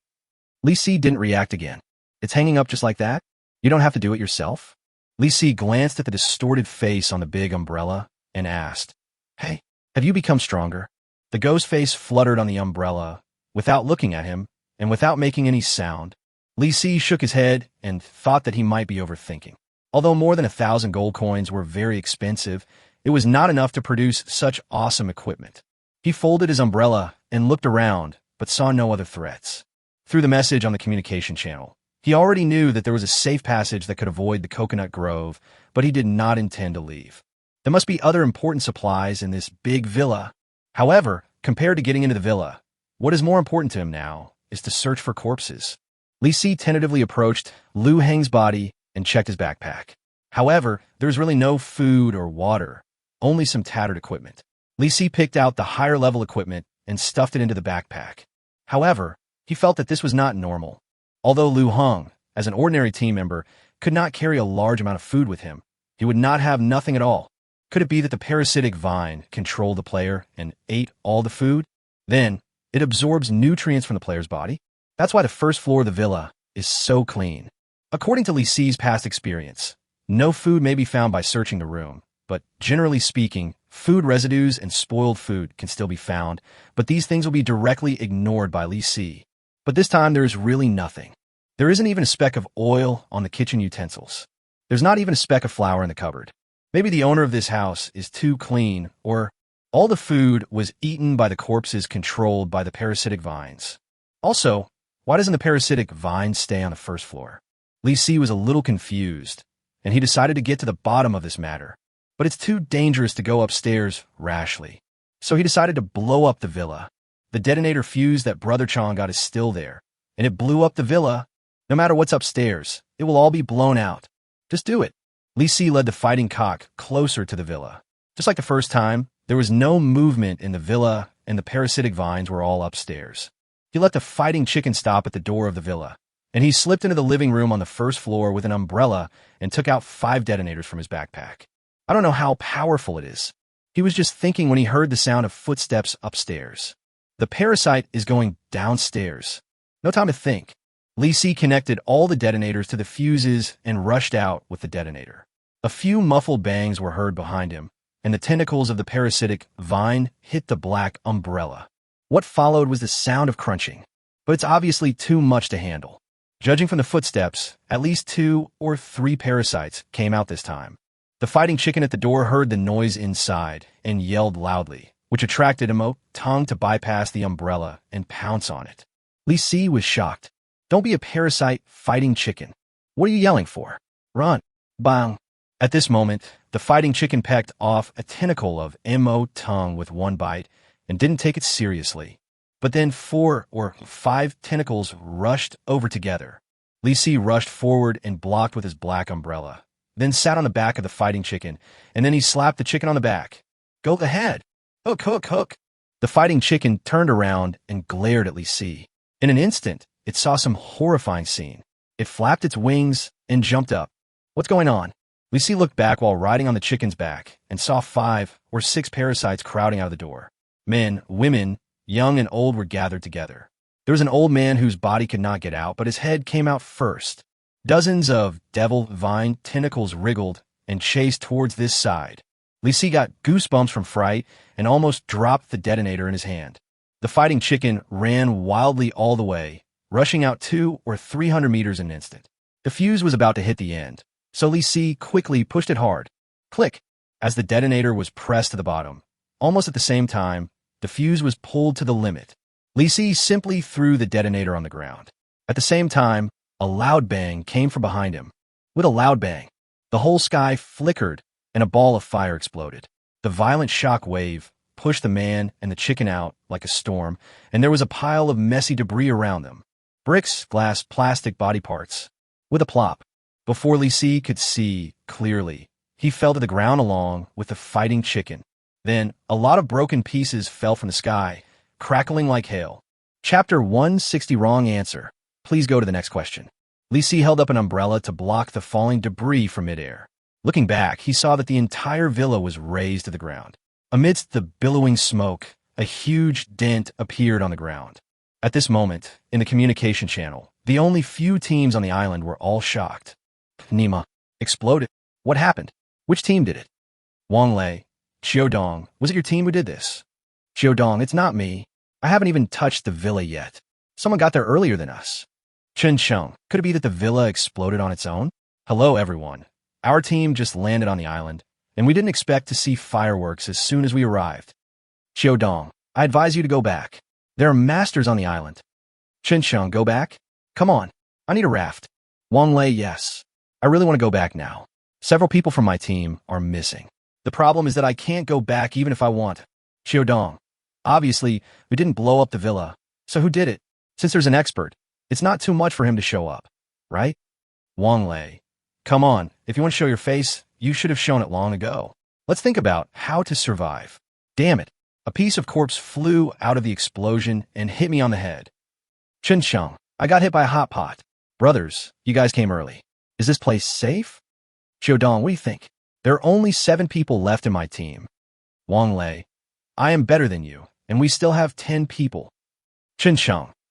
Li Si didn't react again. It's hanging up just like that? You don't have to do it yourself? Li Si glanced at the distorted face on the big umbrella and asked, Hey, have you become stronger? The ghost face fluttered on the umbrella without looking at him and without making any sound. Li Si shook his head and thought that he might be overthinking. Although more than 1,000 gold coins were very expensive, it was not enough to produce such awesome equipment. He folded his umbrella and looked around, but saw no other threats. through the message on the communication channel. He already knew that there was a safe passage that could avoid the coconut grove, but he did not intend to leave. There must be other important supplies in this big villa. However, compared to getting into the villa, what is more important to him now is to search for corpses. Li Si tentatively approached Lu Heng's body and checked his backpack. However, there was really no food or water, only some tattered equipment. Li Si picked out the higher-level equipment and stuffed it into the backpack. However, he felt that this was not normal. Although Lu Heng, as an ordinary team member, could not carry a large amount of food with him, he would not have nothing at all. Could it be that the parasitic vine controlled the player and ate all the food? Then, it absorbs nutrients from the player's body. That's why the first floor of the villa is so clean. According to Li Si's past experience, no food may be found by searching the room, but generally speaking, food residues and spoiled food can still be found, but these things will be directly ignored by Li Si. But this time there is really nothing. There isn't even a speck of oil on the kitchen utensils. There's not even a speck of flour in the cupboard. Maybe the owner of this house is too clean, or all the food was eaten by the corpses controlled by the parasitic vines. Also, why doesn't the parasitic vine stay on the first floor? Li Si was a little confused, and he decided to get to the bottom of this matter. But it's too dangerous to go upstairs rashly. So he decided to blow up the villa. The detonator fuse that Brother Chong got is still there, and it blew up the villa. No matter what's upstairs, it will all be blown out. Just do it. Li Si led the fighting cock closer to the villa. Just like the first time, there was no movement in the villa, and the parasitic vines were all upstairs. He let the fighting chicken stop at the door of the villa, and he slipped into the living room on the first floor with an umbrella and took out 5 detonators from his backpack. I don't know how powerful it is. He was just thinking when he heard the sound of footsteps upstairs. The parasite is going downstairs. No time to think. Li Si connected all the detonators to the fuses and rushed out with the detonator. A few muffled bangs were heard behind him, and the tentacles of the parasitic vine hit the black umbrella. What followed was the sound of crunching, but it's obviously too much to handle. Judging from the footsteps, at least 2 or 3 parasites came out this time. The fighting chicken at the door heard the noise inside and yelled loudly, which attracted Mo Tongue to bypass the umbrella and pounce on it. Li Si was shocked. Don't be a parasite fighting chicken. What are you yelling for? Run. Bang. At this moment, the fighting chicken pecked off a tentacle of Mo Tongue with one bite and didn't take it seriously. But then 4 or 5 tentacles rushed over together. Li Si rushed forward and blocked with his black umbrella, then sat on the back of the fighting chicken, and then he slapped the chicken on the back. Go ahead. Hook, hook, hook. The fighting chicken turned around and glared at Li Si. In an instant, it saw some horrifying scene. It flapped its wings and jumped up. What's going on? Li Si looked back while riding on the chicken's back and saw 5 or 6 parasites crowding out of the door. Men, women, young and old were gathered together. There was an old man whose body could not get out, but his head came out first. Dozens of devil vine tentacles wriggled and chased towards this side. Li Si got goosebumps from fright and almost dropped the detonator in his hand. The fighting chicken ran wildly all the way, rushing out 200 or 300 meters in an instant. The fuse was about to hit the end, so Li Si quickly pushed it hard. Click! As the detonator was pressed to the bottom. Almost at the same time, the fuse was pulled to the limit. Li Si simply threw the detonator on the ground. At the same time, a loud bang came from behind him. With a loud bang, the whole sky flickered and a ball of fire exploded. The violent shock wave pushed the man and the chicken out like a storm, and there was a pile of messy debris around them. Bricks, glass, plastic body parts. With a plop. Before Li Si could see clearly, he fell to the ground along with the fighting chicken. Then, a lot of broken pieces fell from the sky, crackling like hail. Chapter 160 Wrong answer. Please go to the next question. Li Si held up an umbrella to block the falling debris from midair. Looking back, he saw that the entire villa was razed to the ground. Amidst the billowing smoke, a huge dent appeared on the ground. At this moment, in the communication channel, the only few teams on the island were all shocked. Nima exploded. What happened? Which team did it? Wang Lei. Xiaodong, was it your team who did this? Xiaodong, it's not me. I haven't even touched the villa yet. Someone got there earlier than us. Chen Cheng, could it be that the villa exploded on its own? Hello, everyone. Our team just landed on the island, and we didn't expect to see fireworks as soon as we arrived. Xiaodong, I advise you to go back. There are masters on the island. Chen, go back? Come on. I need a raft. Wang Lei, yes. I really want to go back now. Several people from my team are missing. The problem is that I can't go back even if I want. Xiaodong. Obviously, we didn't blow up the villa. So who did it? Since there's an expert, it's not too much for him to show up, right? Wang Lei. Come on, if you want to show your face, you should have shown it long ago. Let's think about how to survive. Damn it. A piece of corpse flew out of the explosion and hit me on the head. Chen, I got hit by a hot pot. Brothers, you guys came early. Is this place safe? Xiaodong, what do you think? There are only 7 people left in my team. Wang Lei. I am better than you, and we still have 10 people. Chen,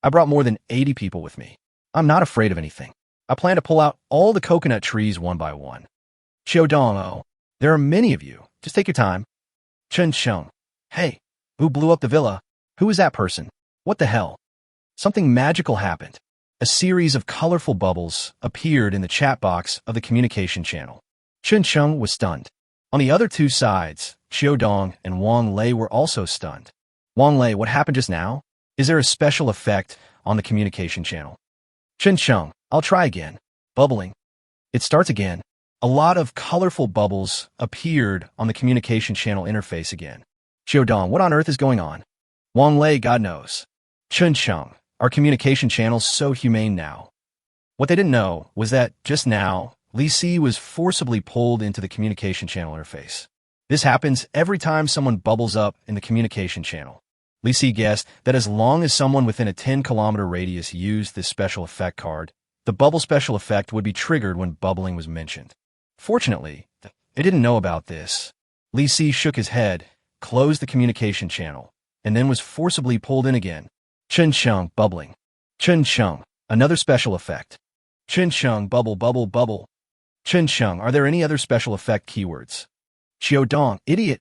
I brought more than 80 people with me. I'm not afraid of anything. I plan to pull out all the coconut trees one by one. Xiaodong, oh, there are many of you. Just take your time. Chen, hey, who blew up the villa? Who is that person? What the hell? Something magical happened. A series of colorful bubbles appeared in the chat box of the communication channel. Chen was stunned. On the other 2 sides, Xiaodong and Wang Lei were also stunned. Wang Lei, what happened just now? Is there a special effect on the communication channel? Chen, I'll try again. Bubbling. It starts again. A lot of colorful bubbles appeared on the communication channel interface again. Xiaodong, what on earth is going on? Wang Lei, God knows. Chen, our communication channel's so humane now. What they didn't know was that just now, Li Si was forcibly pulled into the communication channel interface. This happens every time someone bubbles up in the communication channel. Li Si guessed that as long as someone within a 10-kilometer radius used this special effect card, the bubble special effect would be triggered when bubbling was mentioned. Fortunately, they didn't know about this. Li Si shook his head, closed the communication channel, and then was forcibly pulled in again. Chen, bubbling. Chen, another special effect. Chen, bubble, bubble, bubble. Chen, are there any other special effect keywords? Xiaodong, idiot.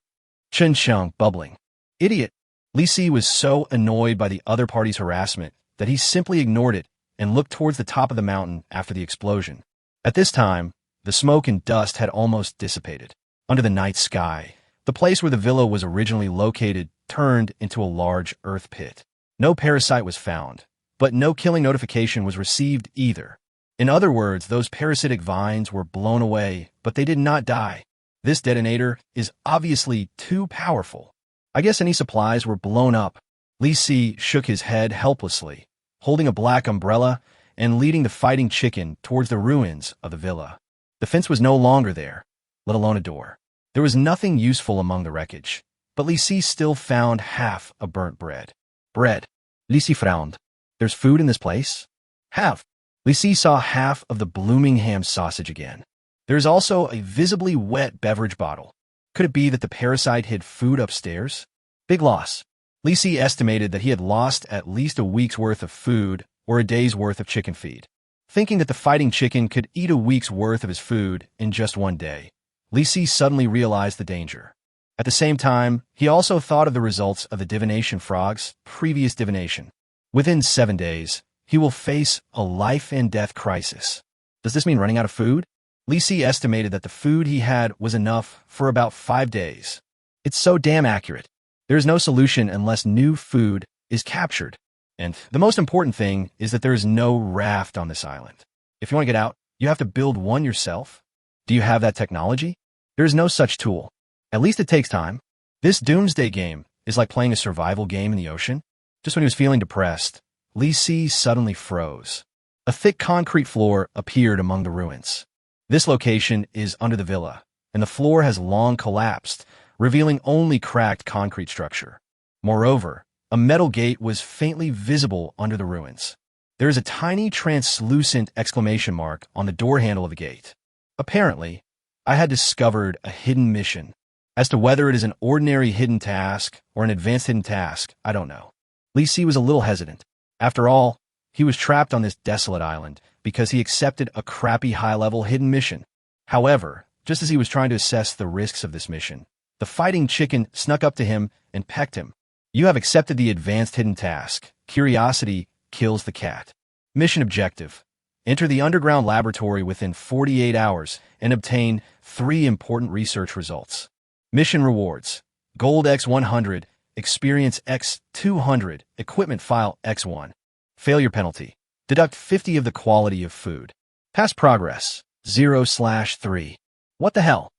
Chen, bubbling. Idiot. Li Si was so annoyed by the other party's harassment that he simply ignored it and looked towards the top of the mountain after the explosion. At this time, the smoke and dust had almost dissipated. Under the night sky, the place where the villa was originally located turned into a large earth pit. No parasite was found, but no killing notification was received either. In other words, those parasitic vines were blown away, but they did not die. This detonator is obviously too powerful. I guess any supplies were blown up. Li Si shook his head helplessly, holding a black umbrella and leading the fighting chicken towards the ruins of the villa. The fence was no longer there, let alone a door. There was nothing useful among the wreckage, but Li Si still found half a burnt bread. Bread. Li Si frowned. There's food in this place? Have. Li Si saw half of the blooming ham sausage again. There is also a visibly wet beverage bottle. Could it be that the parasite hid food upstairs? Big loss. Li Si estimated that he had lost at least a week's worth of food or a day's worth of chicken feed. Thinking that the fighting chicken could eat a week's worth of his food in just one day, Li Si suddenly realized the danger. At the same time, he also thought of the results of the divination frog's previous divination. Within 7 days, he will face a life and death crisis. Does this mean running out of food? Li Si estimated that the food he had was enough for about 5 days. It's so damn accurate. There is no solution unless new food is captured. And the most important thing is that there is no raft on this island. If you want to get out, you have to build one yourself. Do you have that technology? There is no such tool. At least it takes time. This doomsday game is like playing a survival game in the ocean. Just when he was feeling depressed, Li Si suddenly froze. A thick concrete floor appeared among the ruins. This location is under the villa, and the floor has long collapsed, revealing only cracked concrete structure. Moreover, a metal gate was faintly visible under the ruins. There is a tiny translucent exclamation mark on the door handle of the gate. Apparently, I had discovered a hidden mission. As to whether it is an ordinary hidden task or an advanced hidden task, I don't know. Li Si was a little hesitant. After all, he was trapped on this desolate island because he accepted a crappy high-level hidden mission. However, just as he was trying to assess the risks of this mission, the fighting chicken snuck up to him and pecked him. You have accepted the advanced hidden task. Curiosity kills the cat. Mission objective. Enter the underground laboratory within 48 hours and obtain 3 important research results. Mission rewards. Gold X100, Experience X200, Equipment File X1. Failure penalty. Deduct 50 of the quality of food. Past progress. 0/3. What the hell?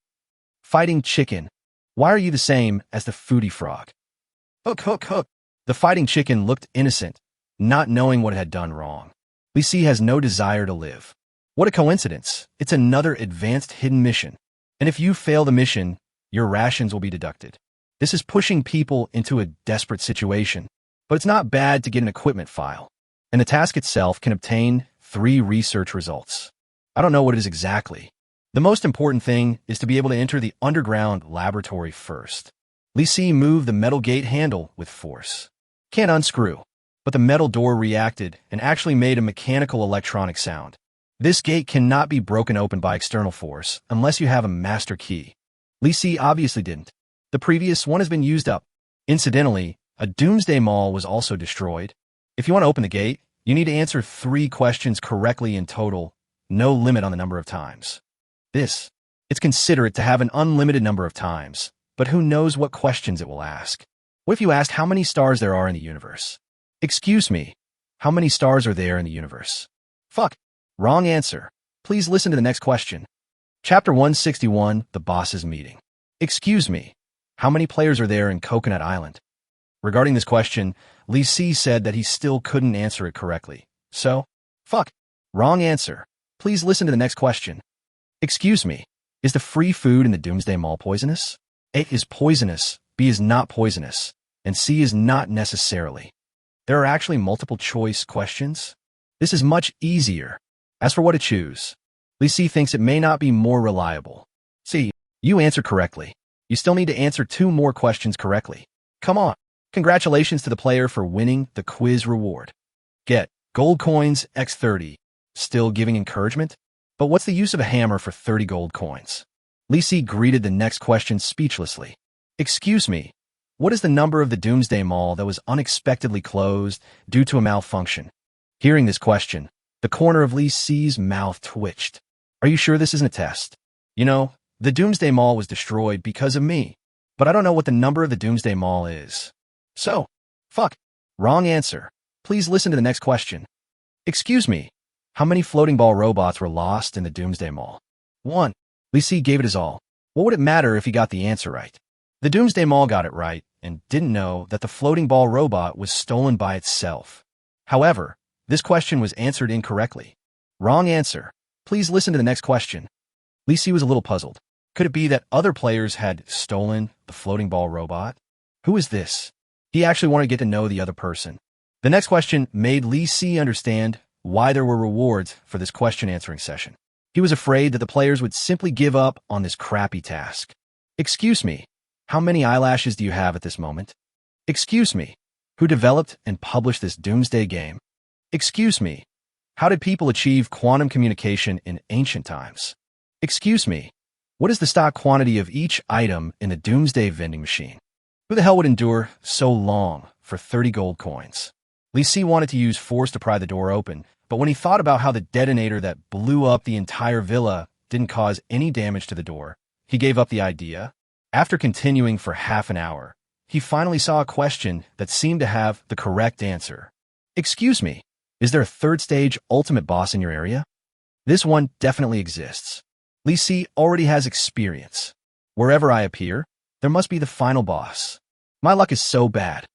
Fighting chicken. Why are you the same as the foodie frog? Hook, hook, hook. The fighting chicken looked innocent, not knowing what it had done wrong. Lisi has no desire to live. What a coincidence. It's another advanced hidden mission. And if you fail the mission, your rations will be deducted. This is pushing people into a desperate situation, but it's not bad to get an equipment file. And the task itself can obtain 3 research results. I don't know what it is exactly. The most important thing is to be able to enter the underground laboratory first. Lisi moved the metal gate handle with force. Can't unscrew, but the metal door reacted and actually made a mechanical electronic sound. This gate cannot be broken open by external force unless you have a master key. Lisi obviously didn't. The previous one has been used up. Incidentally, a doomsday mall was also destroyed. If you want to open the gate, you need to answer 3 questions correctly in total, no limit on the number of times. It's considerate to have an unlimited number of times, but who knows what questions it will ask. What if you asked how many stars there are in the universe? Excuse me, how many stars are there in the universe? Fuck, wrong answer. Please listen to the next question. Chapter 161, The Boss's Meeting. Excuse me, how many players are there in Coconut Island? Regarding this question, Lisi said that he still couldn't answer it correctly. So, fuck, wrong answer. Please listen to the next question. Excuse me, is the free food in the Doomsday Mall poisonous? A is poisonous, B is not poisonous, and C is not necessarily. There are actually multiple choice questions. This is much easier. As for what to choose, Lisi thinks it may not be more reliable. C, you answered correctly. You still need to answer 2 more questions correctly. Come on. Congratulations to the player for winning the quiz reward. Get gold coins x30. Still giving encouragement? But what's the use of a hammer for 30 gold coins? Lisi greeted the next question speechlessly. Excuse me, what is the number of the Doomsday Mall that was unexpectedly closed due to a malfunction? Hearing this question, the corner of Lisi's mouth twitched. Are you sure this isn't a test? You know, the Doomsday Mall was destroyed because of me, but I don't know what the number of the Doomsday Mall is. So, fuck, wrong answer. Please listen to the next question. Excuse me, how many floating ball robots were lost in the Doomsday Mall? 1. Lisi gave it his all. What would it matter if he got the answer right? The Doomsday Mall got it right and didn't know that the floating ball robot was stolen by itself. However, this question was answered incorrectly. Wrong answer. Please listen to the next question. Lisi was a little puzzled. Could it be that other players had stolen the floating ball robot? Who is this? He actually wanted to get to know the other person. The next question made Lisi understand why there were rewards for this question-answering session. He was afraid that the players would simply give up on this crappy task. Excuse me, how many eyelashes do you have at this moment? Excuse me, who developed and published this Doomsday game? Excuse me, how did people achieve quantum communication in ancient times? Excuse me, what is the stock quantity of each item in the Doomsday vending machine? Who the hell would endure so long for 30 gold coins? Lisi wanted to use force to pry the door open, but when he thought about how the detonator that blew up the entire villa didn't cause any damage to the door, he gave up the idea. After continuing for half an hour, he finally saw a question that seemed to have the correct answer. Excuse me, is there a 3rd stage ultimate boss in your area? This one definitely exists. Lisi already has experience. Wherever I appear, there must be the final boss. My luck is so bad.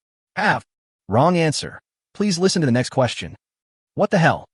Wrong answer. Please listen to the next question. What the hell?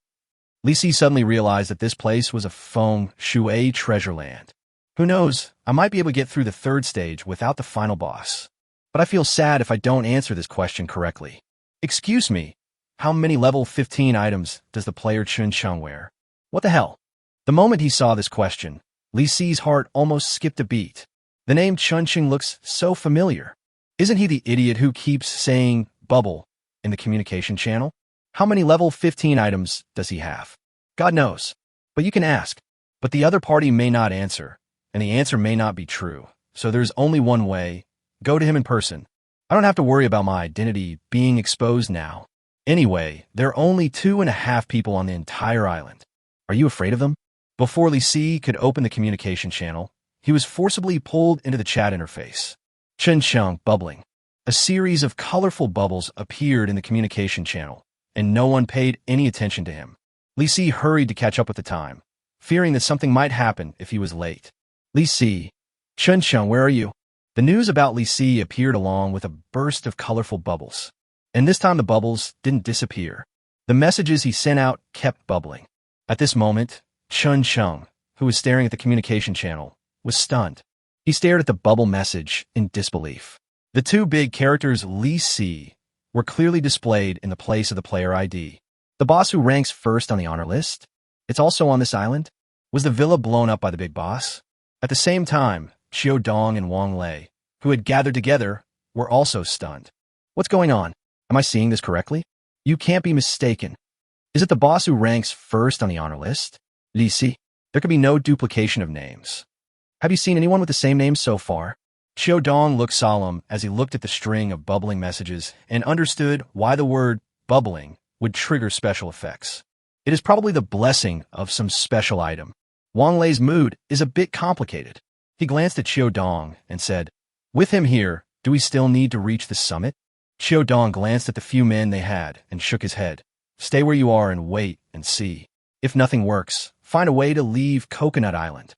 Lisi suddenly realized that this place was a feng shui treasure land. Who knows, I might be able to get through the 3rd stage without the final boss. But I feel sad if I don't answer this question correctly. Excuse me, how many level 15 items does the player Chun Chung wear? What the hell? The moment he saw this question, Lisi's heart almost skipped a beat. The name Chun Chung looks so familiar. Isn't he the idiot who keeps saying bubble in the communication channel? How many level 15 items does he have? God knows. But you can ask. But the other party may not answer, and the answer may not be true. So there's only one way. Go to him in person. I don't have to worry about my identity being exposed now. Anyway, there are only 2.5 people on the entire island. Are you afraid of them? Before Lisi could open the communication channel, he was forcibly pulled into the chat interface. Chun Chung bubbling. A series of colorful bubbles appeared in the communication channel, and no one paid any attention to him. Li Si hurried to catch up with the time, fearing that something might happen if he was late. Li Si, Chun Chung, where are you? The news about Li Si appeared along with a burst of colorful bubbles. And this time the bubbles didn't disappear. The messages he sent out kept bubbling. At this moment, Chun Chung, who was staring at the communication channel, was stunned. He stared at the bubble message in disbelief. The two big characters Li Si were clearly displayed in the place of the player ID. The boss who ranks first on the honor list? It's also on this island? Was the villa blown up by the big boss? At the same time, Xiao Dong and Wang Lei, who had gathered together, were also stunned. What's going on? Am I seeing this correctly? You can't be mistaken. Is it the boss who ranks first on the honor list? Li Si. There could be no duplication of names. Have you seen anyone with the same name so far? Xiao Dong looked solemn as he looked at the string of bubbling messages and understood why the word bubbling would trigger special effects. It is probably the blessing of some special item. Wang Lei's mood is a bit complicated. He glanced at Xiao Dong and said, with him here, do we still need to reach the summit? Xiao Dong glanced at the few men they had and shook his head. Stay where you are and wait and see. If nothing works, find a way to leave Coconut Island.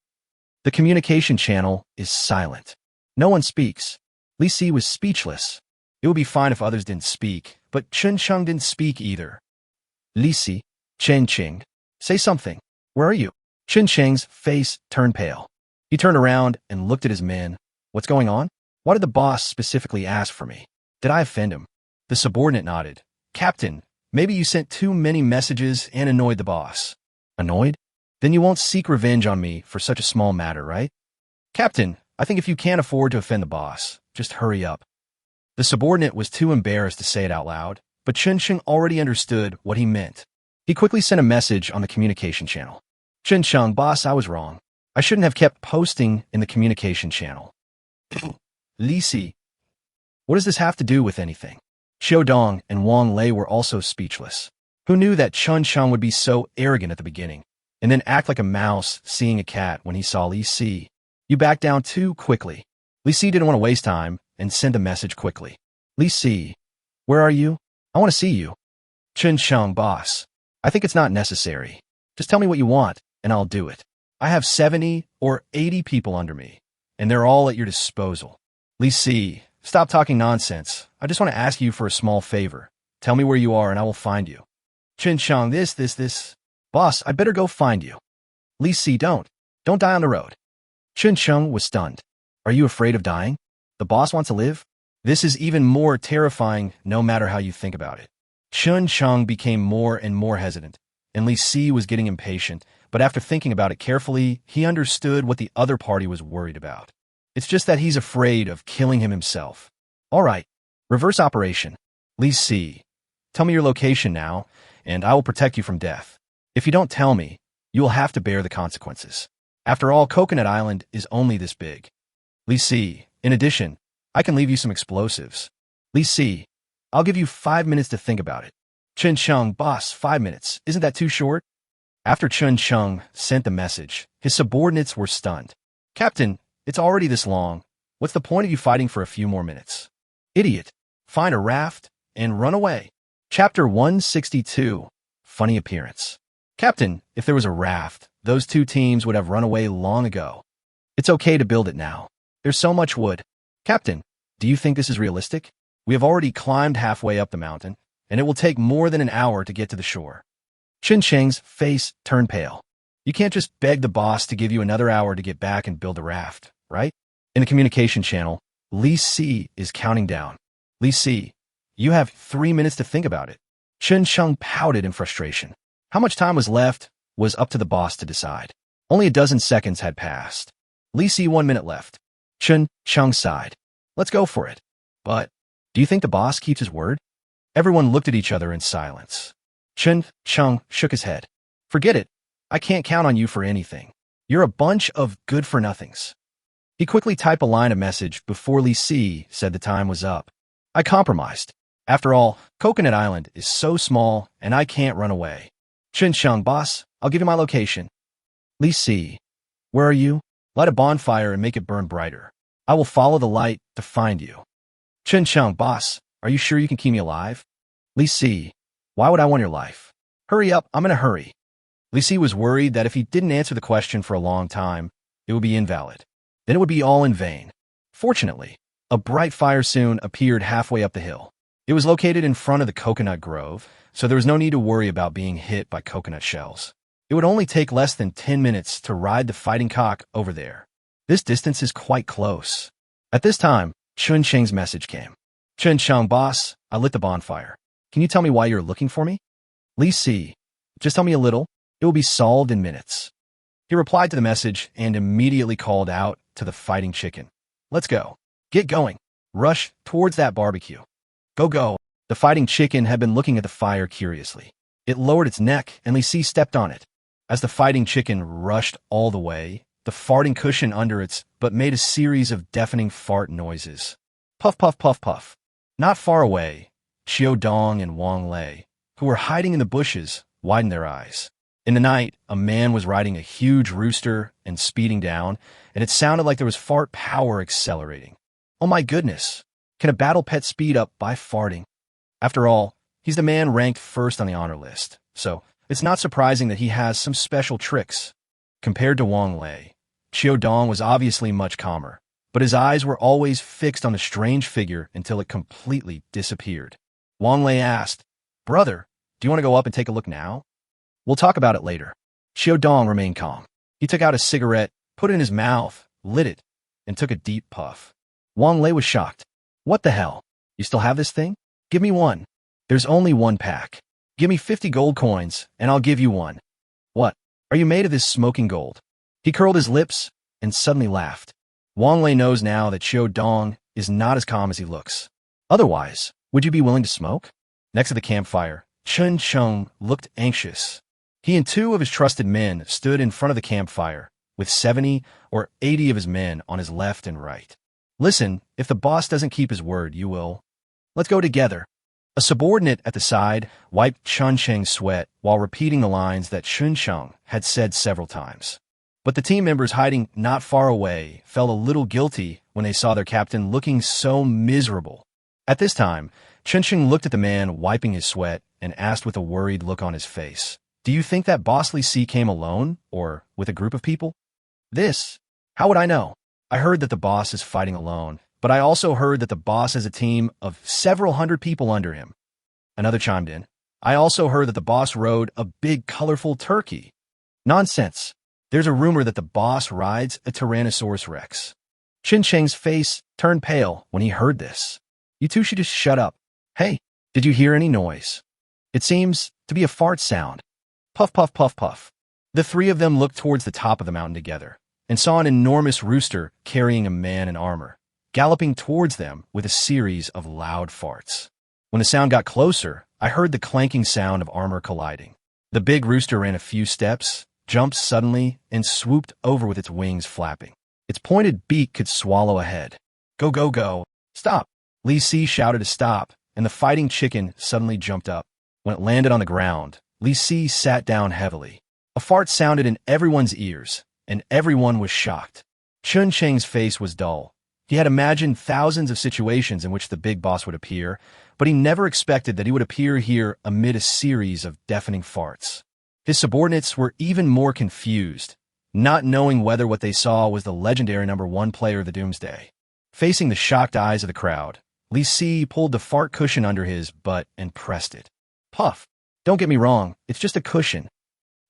The communication channel is silent. No one speaks. Li Si was speechless. It would be fine if others didn't speak, but Chun Chung didn't speak either. Li Si, Chen Qing, say something. Where are you? Chen Qing's face turned pale. He turned around and looked at his men. What's going on? Why did the boss specifically ask for me? Did I offend him? The subordinate nodded. Captain, maybe you sent too many messages and annoyed the boss. Annoyed? Then you won't seek revenge on me for such a small matter, right? Captain, I think if you can't afford to offend the boss, just hurry up. The subordinate was too embarrassed to say it out loud, but Chun Chung already understood what he meant. He quickly sent a message on the communication channel. Chun Chung, boss, I was wrong. I shouldn't have kept posting in the communication channel. Li Si, what does this have to do with anything? Xiao Dong and Wang Lei were also speechless. Who knew that Chun Chung would be so arrogant at the beginning, and then act like a mouse seeing a cat when he saw Li Si? You backed down too quickly. Li Si didn't want to waste time and sent a message quickly. Li Si, where are you? I want to see you. Chun Chung, boss, I think it's not necessary. Just tell me what you want, and I'll do it. I have 70 or 80 people under me, and they're all at your disposal. Li Si, stop talking nonsense. I just want to ask you for a small favor. Tell me where you are, and I will find you. Chun Chung, this. Boss, I better go find you. Li Si, don't die on the road. Chun Chung was stunned. Are you afraid of dying? The boss wants to live? This is even more terrifying no matter how you think about it. Chun Chung became more and more hesitant, and Li Si was getting impatient, but after thinking about it carefully, he understood what the other party was worried about. It's just that he's afraid of killing him himself. All right, reverse operation. Li Si, tell me your location now, and I will protect you from death. If you don't tell me, you will have to bear the consequences. After all, Coconut Island is only this big. Li Si, in addition, I can leave you some explosives. Li Si, I'll give you 5 minutes to think about it. Chun Chung, boss, 5 minutes. Isn't that too short? After Chun Chung sent the message, his subordinates were stunned. Captain, it's already this long. What's the point of you fighting for a few more minutes? Idiot. Find a raft and run away. Chapter 162. Funny appearance. Captain, if there was a raft, those two teams would have run away long ago. It's okay to build it now. There's so much wood. Captain, do you think this is realistic? We have already climbed halfway up the mountain, and it will take more than an hour to get to the shore. Chun Cheng's face turned pale. You can't just beg the boss to give you another hour to get back and build the raft, right? In the communication channel, Li Si is counting down. Li Si, you have 3 minutes to think about it. Chun Chung pouted in frustration. How much time was left was up to the boss to decide. Only a dozen seconds had passed. Li Si, 1 minute left. Chun Chung sighed. Let's go for it. But, do you think the boss keeps his word? Everyone looked at each other in silence. Chun Chung shook his head. Forget it. I can't count on you for anything. You're a bunch of good-for-nothings. He quickly typed a line of message before Li Si said the time was up. I compromised. After all, Coconut Island is so small, and I can't run away. Chun Chung, boss, I'll give you my location. Li Si, where are you? Light a bonfire and make it burn brighter. I will follow the light to find you. Chun Chung, boss, are you sure you can keep me alive? Li Si, Why would I want your life? Hurry up, I'm in a hurry. Li Si was worried that if he didn't answer the question for a long time, it would be invalid. Then it would be all in vain. Fortunately, a bright fire soon appeared halfway up the hill. It was located in front of the coconut grove, so there was no need to worry about being hit by coconut shells. It would only take less than 10 minutes to ride the fighting cock over there. This distance is quite close. At this time, Chun Cheng's message came. Chun Cheng, boss, I lit the bonfire. Can you tell me why you're looking for me? Li Si, just tell me a little. It will be solved in minutes. He replied to the message and immediately called out to the fighting chicken. Let's go. Get going. Rush towards that barbecue. Go, go. The fighting chicken had been looking at the fire curiously. It lowered its neck and Li Si stepped on it. As the fighting chicken rushed all the way, the farting cushion under its but made a series of deafening fart noises. Puff, puff, puff, puff. Not far away, Qiu Dong and Wang Lei, who were hiding in the bushes, widened their eyes. In the night, a man was riding a huge rooster and speeding down, and it sounded like there was fart power accelerating. Oh my goodness, can a battle pet speed up by farting? After all, he's the man ranked first on the honor list, so it's not surprising that he has some special tricks. Compared to Wang Lei, Qiu Dong was obviously much calmer, but his eyes were always fixed on the strange figure until it completely disappeared. Wang Lei asked, Brother, do you want to go up and take a look now? We'll talk about it later. Qiu Dong remained calm. He took out a cigarette, put it in his mouth, lit it, and took a deep puff. Wang Lei was shocked. What the hell? You still have this thing? Give me one. There's only one pack. Give me 50 gold coins, and I'll give you one. What? Are you made of this smoking gold? He curled his lips and suddenly laughed. Wang Lei knows now that Qiu Dong is not as calm as he looks. Otherwise, would you be willing to smoke? Next to the campfire, Chun Cheng looked anxious. He and 2 of his trusted men stood in front of the campfire, with 70 or 80 of his men on his left and right. Listen, if the boss doesn't keep his word, you will. Let's go together. A subordinate at the side wiped Chun Cheng's sweat while repeating the lines that Chun Cheng had said several times. But the team members hiding not far away felt a little guilty when they saw their captain looking so miserable. At this time, Chun Cheng looked at the man wiping his sweat and asked with a worried look on his face, Do you think that boss Li Si came alone or with a group of people? How would I know? I heard that the boss is fighting alone, but I also heard that the boss has a team of several hundred people under him. Another chimed in. I also heard that the boss rode a big colorful turkey. Nonsense. There's a rumor that the boss rides a Tyrannosaurus Rex. Chun Cheng's face turned pale when he heard this. You two should just shut up. Hey, did you hear any noise? It seems to be a fart sound. Puff, puff, puff, puff. The 3 of them looked towards the top of the mountain together and saw an enormous rooster carrying a man in armor, galloping towards them with a series of loud farts. When the sound got closer, I heard the clanking sound of armor colliding. The big rooster ran a few steps, jumped suddenly, and swooped over with its wings flapping. Its pointed beak could swallow a head. Go, go, go. Stop. Li Si shouted to stop, and the fighting chicken suddenly jumped up. When it landed on the ground, Li Si sat down heavily. A fart sounded in everyone's ears, and everyone was shocked. Chun Cheng's face was dull. He had imagined thousands of situations in which the big boss would appear, but he never expected that he would appear here amid a series of deafening farts. His subordinates were even more confused, not knowing whether what they saw was the legendary #1 player of the Doomsday. Facing the shocked eyes of the crowd, Li Si pulled the fart cushion under his butt and pressed it. Puff. Don't get me wrong, it's just a cushion.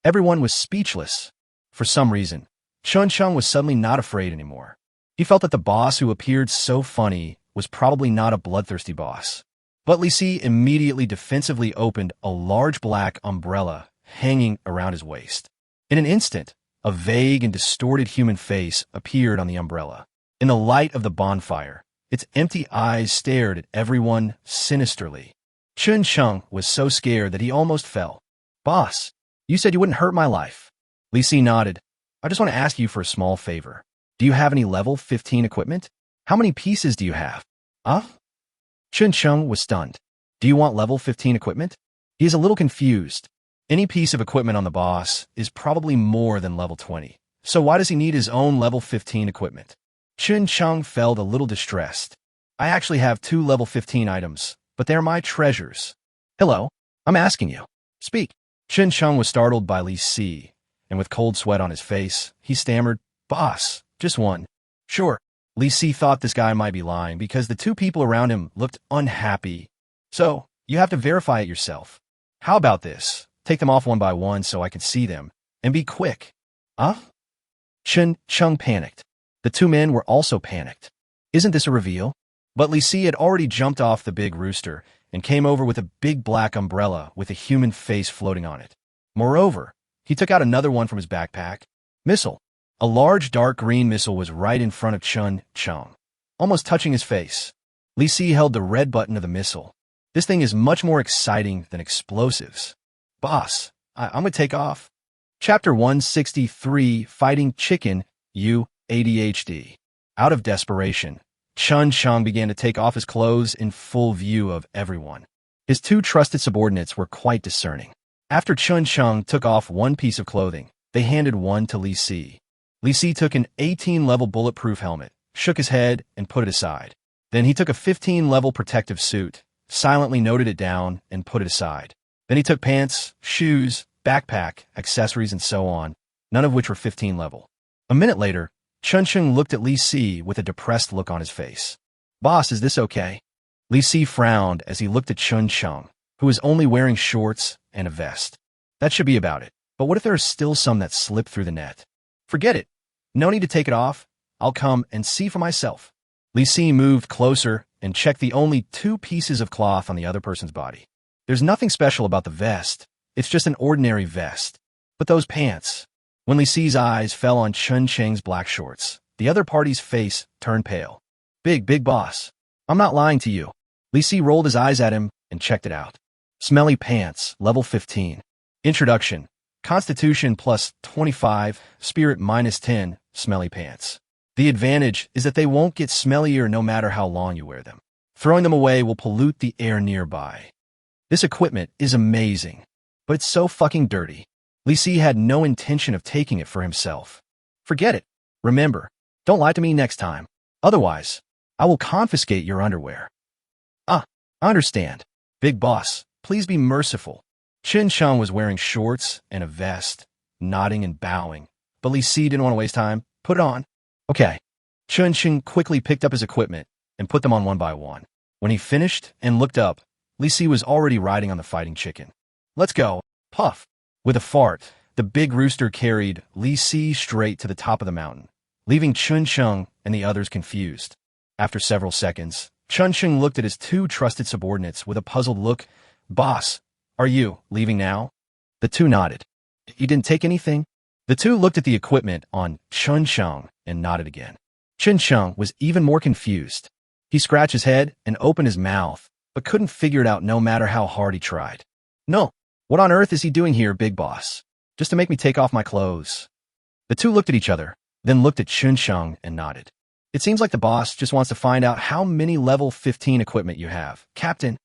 Everyone was speechless. For some reason, Chun Cheng was suddenly not afraid anymore. He felt that the boss who appeared so funny was probably not a bloodthirsty boss. But Li Si immediately defensively opened a large black umbrella hanging around his waist. In an instant, a vague and distorted human face appeared on the umbrella. In the light of the bonfire, its empty eyes stared at everyone sinisterly. Chun Cheng was so scared that he almost fell. Boss, you said you wouldn't hurt my life. Li Si nodded. I just want to ask you for a small favor. Do you have any level 15 equipment? How many pieces do you have? Chun Cheng was stunned. Do you want level 15 equipment? He is a little confused. Any piece of equipment on the boss is probably more than level 20. So why does he need his own level 15 equipment? Chun Cheng felt a little distressed. I actually have 2 level 15 items, but they're my treasures. Hello. I'm asking you. Speak. Chen Sheng was startled by Li Si, and with cold sweat on his face, he stammered, Boss, just one. Sure. Li Si thought this guy might be lying because the two people around him looked unhappy. So, you have to verify it yourself. How about this? Take them off one by one so I can see them, and be quick. Huh? Chen Sheng panicked. The two men were also panicked. Isn't this a reveal? But Li Si had already jumped off the big rooster and came over with a big black umbrella with a human face floating on it. Moreover, he took out another one from his backpack. Missile. A large dark green missile was right in front of Chen Sheng, almost touching his face. Li Si held the red button of the missile. This thing is much more exciting than explosives. Boss, I'm gonna take off. Chapter 163, Fighting Chicken, U, ADHD. Out of desperation, Chen Sheng began to take off his clothes in full view of everyone. His two trusted subordinates were quite discerning. After Chen Sheng took off one piece of clothing, they handed one to Li Si. Li Si took an 18-level bulletproof helmet, shook his head, and put it aside. Then he took a 15-level protective suit, silently noted it down, and put it aside. Then he took pants, shoes, backpack, accessories, and so on, none of which were 15 level. A minute later, Chen Sheng looked at Li Si with a depressed look on his face. Boss, is this okay? Li Si frowned as he looked at Chen Sheng, who was only wearing shorts and a vest. That should be about it. But what if there are still some that slip through the net? Forget it. No need to take it off. I'll come and see for myself. Li Si moved closer and checked the only two pieces of cloth on the other person's body. There's nothing special about the vest. It's just an ordinary vest. But those pants. When Li Si's eyes fell on Chen Sheng's black shorts, the other party's face turned pale. Big boss. I'm not lying to you. Li Si rolled his eyes at him and checked it out. Smelly pants, level 15. Introduction. Constitution plus 25, spirit minus 10, smelly pants. The advantage is that they won't get smellier no matter how long you wear them. Throwing them away will pollute the air nearby. This equipment is amazing, but it's so fucking dirty. Li Si had no intention of taking it for himself. Forget it. Remember, don't lie to me next time. Otherwise, I will confiscate your underwear. I understand. Big boss, please be merciful. Chen Sheng was wearing shorts and a vest, nodding and bowing, but Li Si didn't want to waste time. Put it on. Okay. Chen Sheng quickly picked up his equipment and put them on one by one. When he finished and looked up, Li Si was already riding on the fighting chicken. Let's go. Puff. With a fart, the big rooster carried Li Si straight to the top of the mountain, leaving Chen Sheng and the others confused. After several seconds, Chen Sheng looked at his two trusted subordinates with a puzzled look. Boss, are you leaving now? The two nodded. You didn't take anything? The two looked at the equipment on Chen Sheng and nodded again. Chen Sheng was even more confused. He scratched his head and opened his mouth, but couldn't figure it out no matter how hard he tried. No. What on earth is he doing here, big boss? Just to make me take off my clothes. The two looked at each other, then looked at Chen Sheng and nodded. It seems like the boss just wants to find out how many level 15 equipment you have. Captain,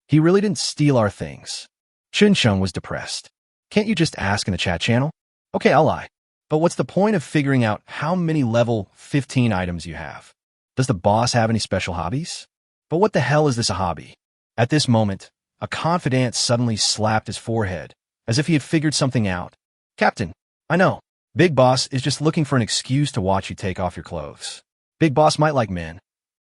he really didn't steal our things. Chen Sheng was depressed. Can't you just ask in the chat channel? Okay, I'll lie. But what's the point of figuring out how many level 15 items you have? Does the boss have any special hobbies? But what the hell is this a hobby? At this moment, a confidant suddenly slapped his forehead, as if he had figured something out. Captain, I know. Big boss is just looking for an excuse to watch you take off your clothes. Big boss might like men.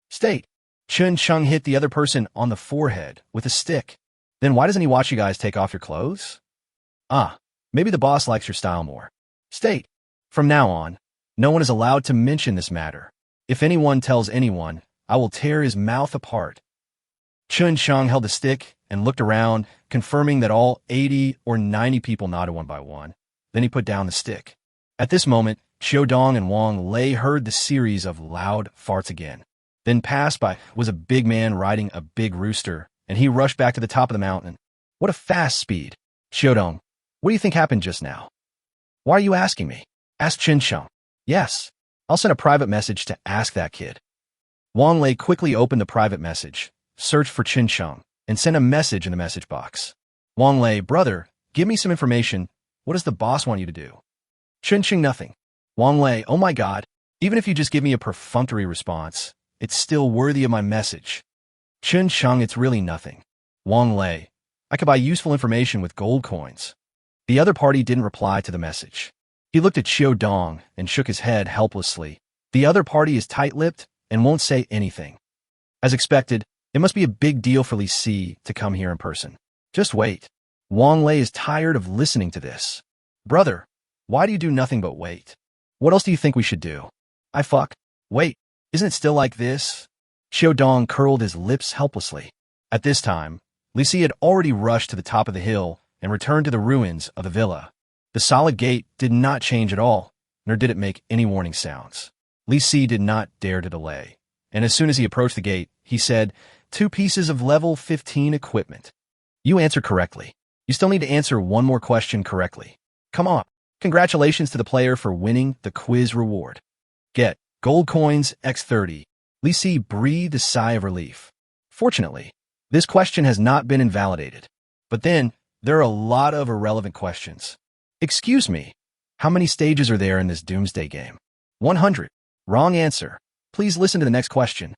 State. Chen Sheng hit the other person on the forehead with a stick. Then why doesn't he watch you guys take off your clothes? Maybe the boss likes your style more. State. From now on, no one is allowed to mention this matter. If anyone tells anyone, I will tear his mouth apart. Chen Sheng held the stick and looked around, confirming that all 80 or 90 people nodded one by one. Then he put down the stick. At this moment, Xiaodong and Wang Lei heard the series of loud farts again. Then passed by was a big man riding a big rooster, and he rushed back to the top of the mountain. What a fast speed. Xiaodong, what do you think happened just now? Why are you asking me? Asked Chen Sheng. Yes, I'll send a private message to ask that kid. Wang Lei quickly opened the private message, searched for Chen Sheng, and sent a message in the message box. Wang Lei, brother, give me some information. What does the boss want you to do? Chen Sheng, nothing. Wang Lei, oh my god, even if you just give me a perfunctory response, it's still worthy of my message. Chen Sheng, it's really nothing. Wang Lei, I could buy useful information with gold coins. The other party didn't reply to the message. He looked at Xiao Dong and shook his head helplessly. The other party is tight-lipped and won't say anything. As expected, it must be a big deal for Li Si to come here in person. Just wait. Wang Lei is tired of listening to this. Brother, why do you do nothing but wait? What else do you think we should do? Wait, isn't it still like this? Xiao Dong curled his lips helplessly. At this time, Li Si had already rushed to the top of the hill and returned to the ruins of the villa. The solid gate did not change at all, nor did it make any warning sounds. Li Si did not dare to delay, and as soon as he approached the gate, he said, 2 pieces of level 15 equipment. You answered correctly. You still need to answer one more question correctly. Come on. Congratulations to the player for winning the quiz reward. Get gold coins x30. Li Si breathed a sigh of relief. Fortunately, this question has not been invalidated. But then, there are a lot of irrelevant questions. Excuse me, how many stages are there in this doomsday game? 100. Wrong answer. Please listen to the next question.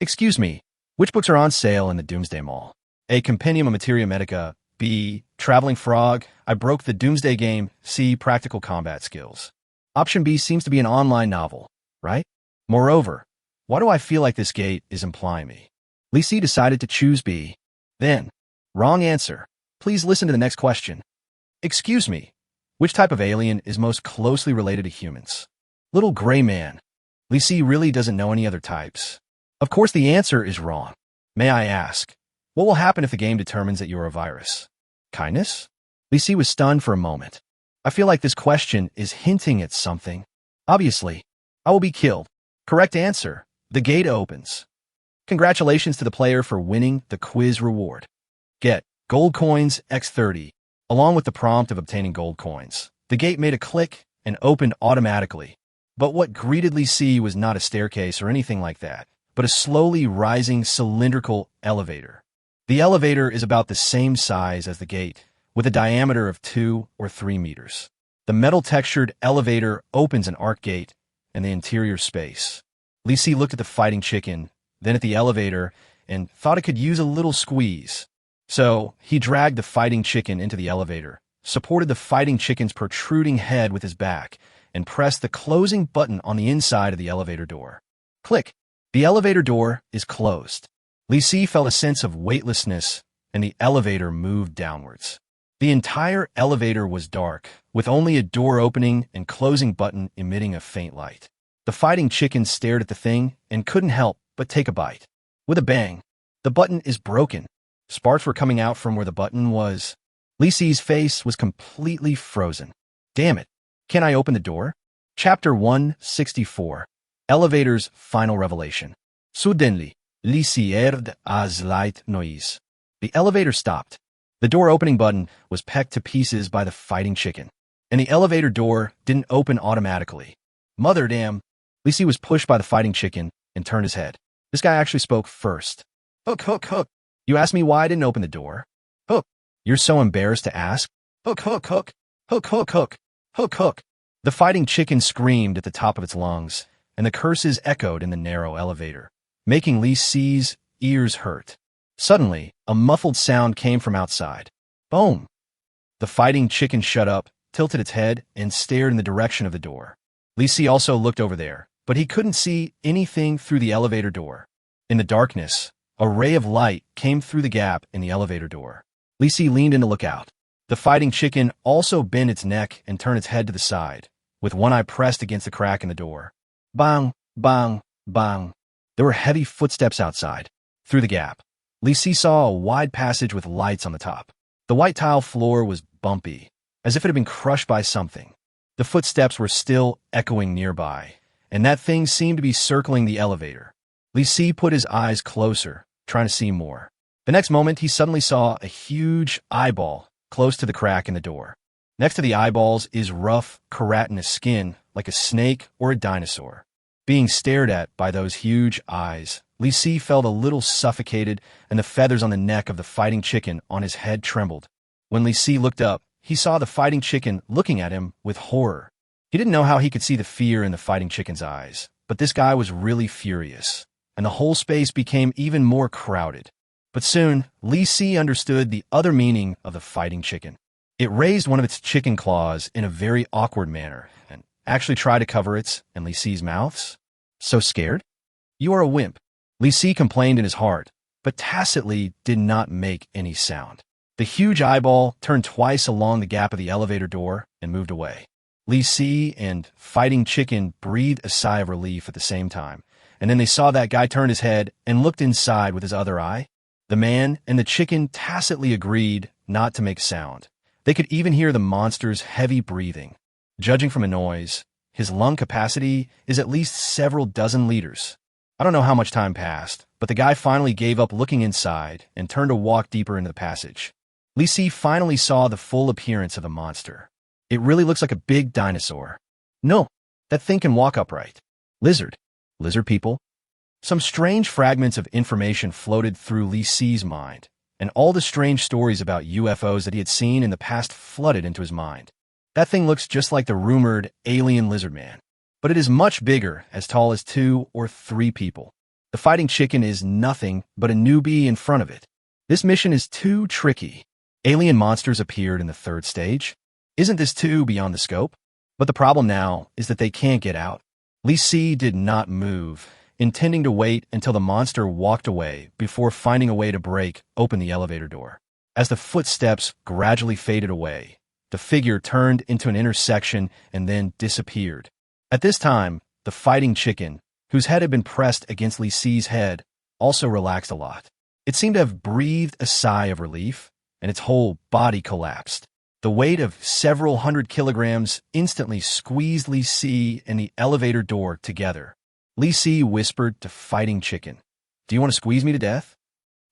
Excuse me, which books are on sale in the Doomsday Mall? A. Compendium of Materia Medica. B. Traveling Frog. I broke the Doomsday Game. C. Practical Combat Skills. Option B seems to be an online novel, right? Moreover, why do I feel like this gate is implying me? Li Si decided to choose B. Then, wrong answer. Please listen to the next question. Excuse me, which type of alien is most closely related to humans? Little gray man. Li Si really doesn't know any other types. Of course, the answer is wrong. May I ask, what will happen if the game determines that you're a virus? Kindness? Li Si was stunned for a moment. I feel like this question is hinting at something. Obviously, I will be killed. Correct answer. The gate opens. Congratulations to the player for winning the quiz reward. Get gold coins x30. Along with the prompt of obtaining gold coins, the gate made a click and opened automatically. But what greeted Li Si was not a staircase or anything like that, but a slowly rising cylindrical elevator. The elevator is about the same size as the gate, with a diameter of 2 or 3 meters. The metal-textured elevator opens an arc gate in the interior space. Li Si looked at the fighting chicken, then at the elevator, and thought it could use a little squeeze. So, he dragged the fighting chicken into the elevator, supported the fighting chicken's protruding head with his back, and pressed the closing button on the inside of the elevator door. Click! The elevator door is closed. Li Si felt a sense of weightlessness, and the elevator moved downwards. The entire elevator was dark, with only a door opening and closing button emitting a faint light. The fighting chicken stared at the thing and couldn't help but take a bite. With a bang, the button is broken. Sparks were coming out from where the button was. Li Si's face was completely frozen. Damn it. Can I open the door? Chapter 164. Elevator's Final Revelation. Suddenly, Li Si heard a slight noise. The elevator stopped. The door opening button was pecked to pieces by the fighting chicken, and the elevator door didn't open automatically. Mother damn. Li Si was pushed by the fighting chicken and turned his head. This guy actually spoke first. Hook, hook, hook. You asked me why I didn't open the door? Hook. You're so embarrassed to ask? Hook, hook, hook. Hook, hook, hook. Hook, hook. The fighting chicken screamed at the top of its lungs, and the curses echoed in the narrow elevator, making Li Si's ears hurt. Suddenly, a muffled sound came from outside. Boom! The fighting chicken shut up, tilted its head, and stared in the direction of the door. Li Si also looked over there, but he couldn't see anything through the elevator door. In the darkness, a ray of light came through the gap in the elevator door. Li Si leaned in to look out. The fighting chicken also bent its neck and turned its head to the side, with one eye pressed against the crack in the door. Bang, bang, bang. There were heavy footsteps outside. Through the gap, Li Si saw a wide passage with lights on the top. The white tile floor was bumpy, as if it had been crushed by something. The footsteps were still echoing nearby, and that thing seemed to be circling the elevator. Li Si put his eyes closer, trying to see more. The next moment, he suddenly saw a huge eyeball close to the crack in the door. Next to the eyeballs is rough, keratinous skin, like a snake or a dinosaur. Being stared at by those huge eyes, Li Si felt a little suffocated, and the feathers on the neck of the fighting chicken on his head trembled. When Li Si looked up, he saw the fighting chicken looking at him with horror. He didn't know how he could see the fear in the fighting chicken's eyes, but this guy was really furious, and the whole space became even more crowded. But soon, Li Si understood the other meaning of the fighting chicken. It raised one of its chicken claws in a very awkward manner and actually tried to cover its and Li Si's mouths. So scared? You are a wimp, Li Si complained in his heart, but tacitly did not make any sound. The huge eyeball turned twice along the gap of the elevator door and moved away. Li Si and fighting chicken breathed a sigh of relief at the same time, and then they saw that guy turn his head and looked inside with his other eye. The man and the chicken tacitly agreed not to make sound. They could even hear the monster's heavy breathing. Judging from a noise, his lung capacity is at least several dozen liters. I don't know how much time passed, but the guy finally gave up looking inside and turned to walk deeper into the passage. Li Si finally saw the full appearance of the monster. It really looks like a big dinosaur. No, that thing can walk upright. Lizard. Lizard people. Some strange fragments of information floated through Li Si's mind, and all the strange stories about UFOs that he had seen in the past flooded into his mind. That thing looks just like the rumored alien lizard man, but it is much bigger, as tall as 2 or 3 people. The fighting chicken is nothing but a newbie in front of it. This mission is too tricky. Alien monsters appeared in the 3rd stage. Isn't this too beyond the scope? But the problem now is that they can't get out. Li Si did not move, intending to wait until the monster walked away before finding a way to break open the elevator door. As the footsteps gradually faded away, the figure turned into an intersection and then disappeared. At this time, the fighting chicken, whose head had been pressed against Li Si's head, also relaxed a lot. It seemed to have breathed a sigh of relief, and its whole body collapsed. The weight of several hundred kilograms instantly squeezed Li Si and the elevator door together. Li Si whispered to fighting chicken, "Do you want to squeeze me to death?"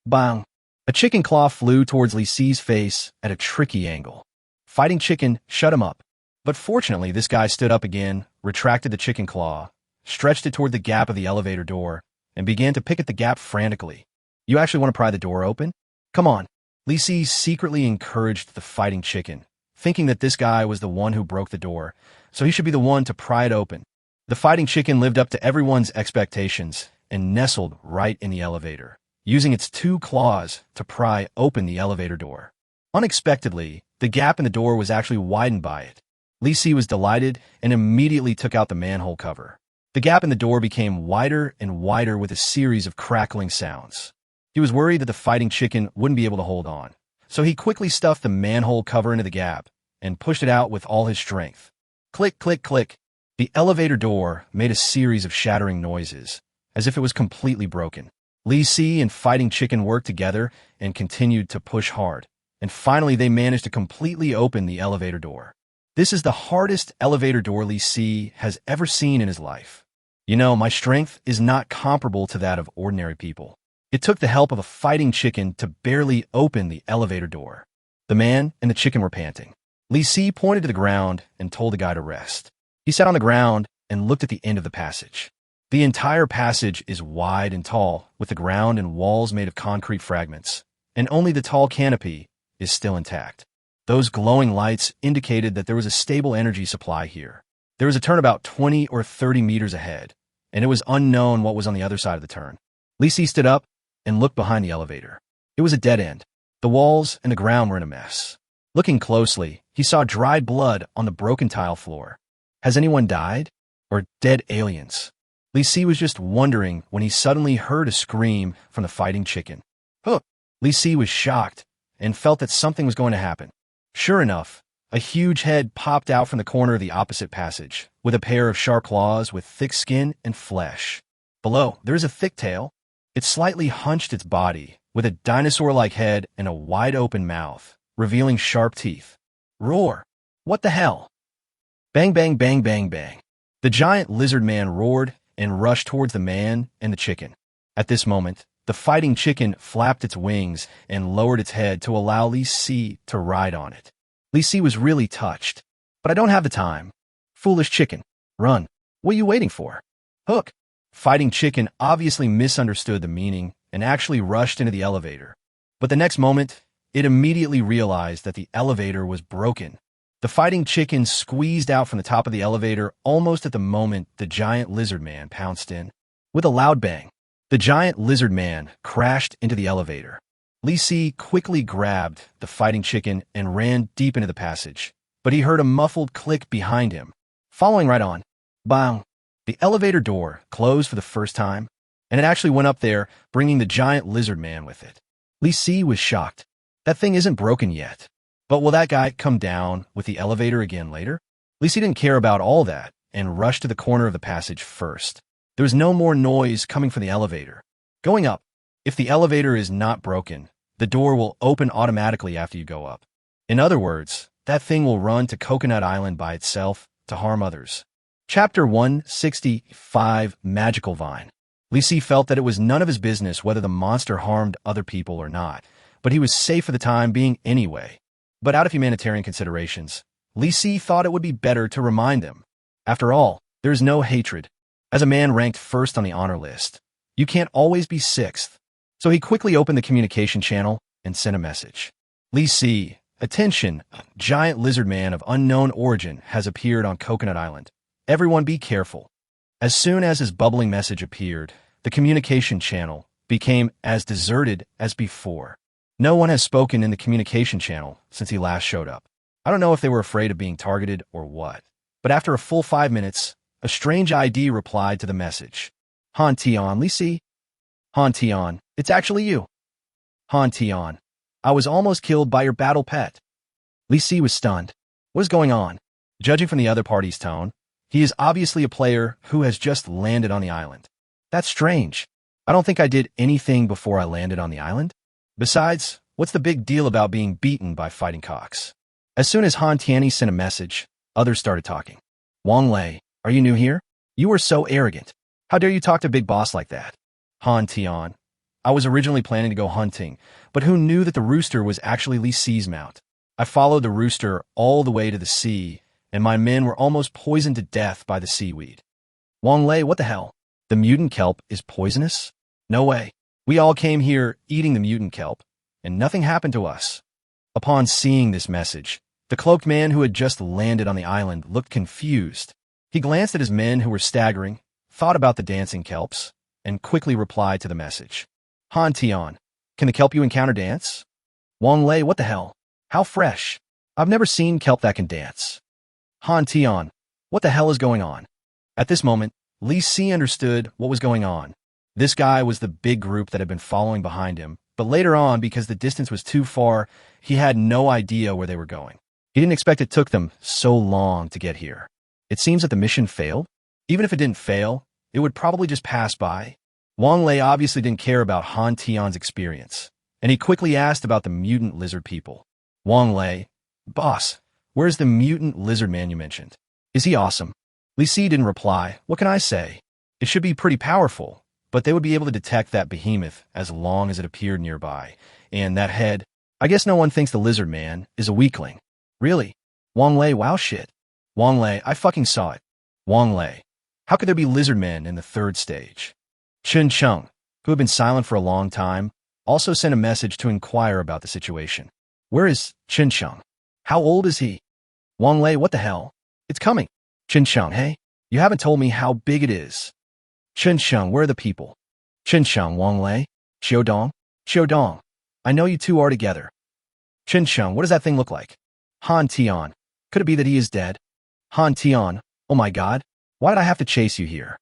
Bang! A chicken claw flew towards Li Si's face at a tricky angle. Fighting chicken shut him up. But fortunately, this guy stood up again, retracted the chicken claw, stretched it toward the gap of the elevator door, and began to pick at the gap frantically. "You actually want to pry the door open? Come on." Li Si secretly encouraged the fighting chicken, thinking that this guy was the one who broke the door, so he should be the one to pry it open. The fighting chicken lived up to everyone's expectations and nestled right in the elevator, using its 2 claws to pry open the elevator door. Unexpectedly, the gap in the door was actually widened by it. Li Si was delighted and immediately took out the manhole cover. The gap in the door became wider and wider with a series of crackling sounds. He was worried that the fighting chicken wouldn't be able to hold on, so he quickly stuffed the manhole cover into the gap and pushed it out with all his strength. Click, click, click. The elevator door made a series of shattering noises, as if it was completely broken. Li Si and fighting chicken worked together and continued to push hard, and finally they managed to completely open the elevator door. This is the hardest elevator door Li Si has ever seen in his life. You know, my strength is not comparable to that of ordinary people. It took the help of a fighting chicken to barely open the elevator door. The man and the chicken were panting. Li Si pointed to the ground and told the guy to rest. He sat on the ground and looked at the end of the passage. The entire passage is wide and tall, with the ground and walls made of concrete fragments, and only the tall canopy is still intact. Those glowing lights indicated that there was a stable energy supply here. There was a turn about 20 or 30 meters ahead, and it was unknown what was on the other side of the turn. Li Si stood up and looked behind the elevator. It was a dead end. The walls and the ground were in a mess. Looking closely, he saw dried blood on the broken tile floor. Has anyone died? Or dead aliens? Li Si was just wondering when he suddenly heard a scream from the fighting chicken. Huh! Li Si was shocked and felt that something was going to happen. Sure enough, a huge head popped out from the corner of the opposite passage, with a pair of sharp claws with thick skin and flesh. Below, there is a thick tail. It slightly hunched its body, with a dinosaur-like head and a wide-open mouth, revealing sharp teeth. Roar! What the hell? Bang, bang, bang, bang, bang. The giant lizard man roared and rushed towards the man and the chicken. At this moment, the fighting chicken flapped its wings and lowered its head to allow Li Si to ride on it. Li Si was really touched. But I don't have the time. Foolish chicken. Run. What are you waiting for? Hook. Fighting chicken obviously misunderstood the meaning and actually rushed into the elevator. But the next moment, it immediately realized that the elevator was broken. The fighting chicken squeezed out from the top of the elevator almost at the moment the giant lizard man pounced in. With a loud bang, the giant lizard man crashed into the elevator. Li Si quickly grabbed the fighting chicken and ran deep into the passage, but he heard a muffled click behind him. Following right on, bang, the elevator door closed for the first time, and it actually went up there, bringing the giant lizard man with it. Li Si was shocked. That thing isn't broken yet. But will that guy come down with the elevator again later? Li Si didn't care about all that and rushed to the corner of the passage first. There was no more noise coming from the elevator. Going up, if the elevator is not broken, the door will open automatically after you go up. In other words, that thing will run to Coconut Island by itself to harm others. Chapter 165, Magical Vine. Li Si felt that it was none of his business whether the monster harmed other people or not, but he was safe for the time being anyway. But out of humanitarian considerations, Li Si thought it would be better to remind them. After all, there is no hatred. As a man ranked first on the honor list, you can't always be sixth. So he quickly opened the communication channel and sent a message. Li Si, attention, giant lizard man of unknown origin has appeared on Coconut Island. Everyone be careful. As soon as his bubbling message appeared, the communication channel became as deserted as before. No one has spoken in the communication channel since he last showed up. I don't know if they were afraid of being targeted or what, but after a full 5 minutes, a strange ID replied to the message. Han Tian, Li Si. Han Tian, it's actually you. Han Tian, I was almost killed by your battle pet. Li Si was stunned. What is going on? Judging from the other party's tone, he is obviously a player who has just landed on the island. That's strange. I don't think I did anything before I landed on the island. Besides, what's the big deal about being beaten by fighting cocks? As soon as Han Tianyi sent a message, others started talking. Wang Lei, are you new here? You are so arrogant. How dare you talk to Big Boss like that? Han Tian, I was originally planning to go hunting, but who knew that the rooster was actually Li Si's mount? I followed the rooster all the way to the sea, and my men were almost poisoned to death by the seaweed. Wang Lei, what the hell? The mutant kelp is poisonous? No way. We all came here eating the mutant kelp, and nothing happened to us. Upon seeing this message, the cloaked man who had just landed on the island looked confused. He glanced at his men who were staggering, thought about the dancing kelps, and quickly replied to the message. Han Tian, can the kelp you encounter dance? Wang Lei, what the hell? How fresh. I've never seen kelp that can dance. Han Tian, what the hell is going on? At this moment, Li Si understood what was going on. This guy was the big group that had been following behind him, but later on, because the distance was too far, he had no idea where they were going. He didn't expect it took them so long to get here. It seems that the mission failed. Even if it didn't fail, it would probably just pass by. Wang Lei obviously didn't care about Han Tian's experience, and he quickly asked about the mutant lizard people. Wang Lei, boss, where's the mutant lizard man you mentioned? Is he awesome? Li Si didn't reply. What can I say? It should be pretty powerful, but they would be able to detect that behemoth as long as it appeared nearby. And that head, I guess no one thinks the lizard man is a weakling. Really? Wang Lei, wow shit. Wang Lei, I fucking saw it. Wang Lei, how could there be lizard men in the third stage? Chen Cheng, who had been silent for a long time, also sent a message to inquire about the situation. Where is Chen Cheng? How old is he? Wang Lei, what the hell? It's coming. Chen Cheng, hey? You haven't told me how big it is. Chen Cheng, where are the people? Chen Cheng, Wang Lei? Xiaodong? Xiaodong, I know you two are together. Chen Cheng, what does that thing look like? Han Tian, could it be that he is dead? Han Tian, oh my god, why did I have to chase you here?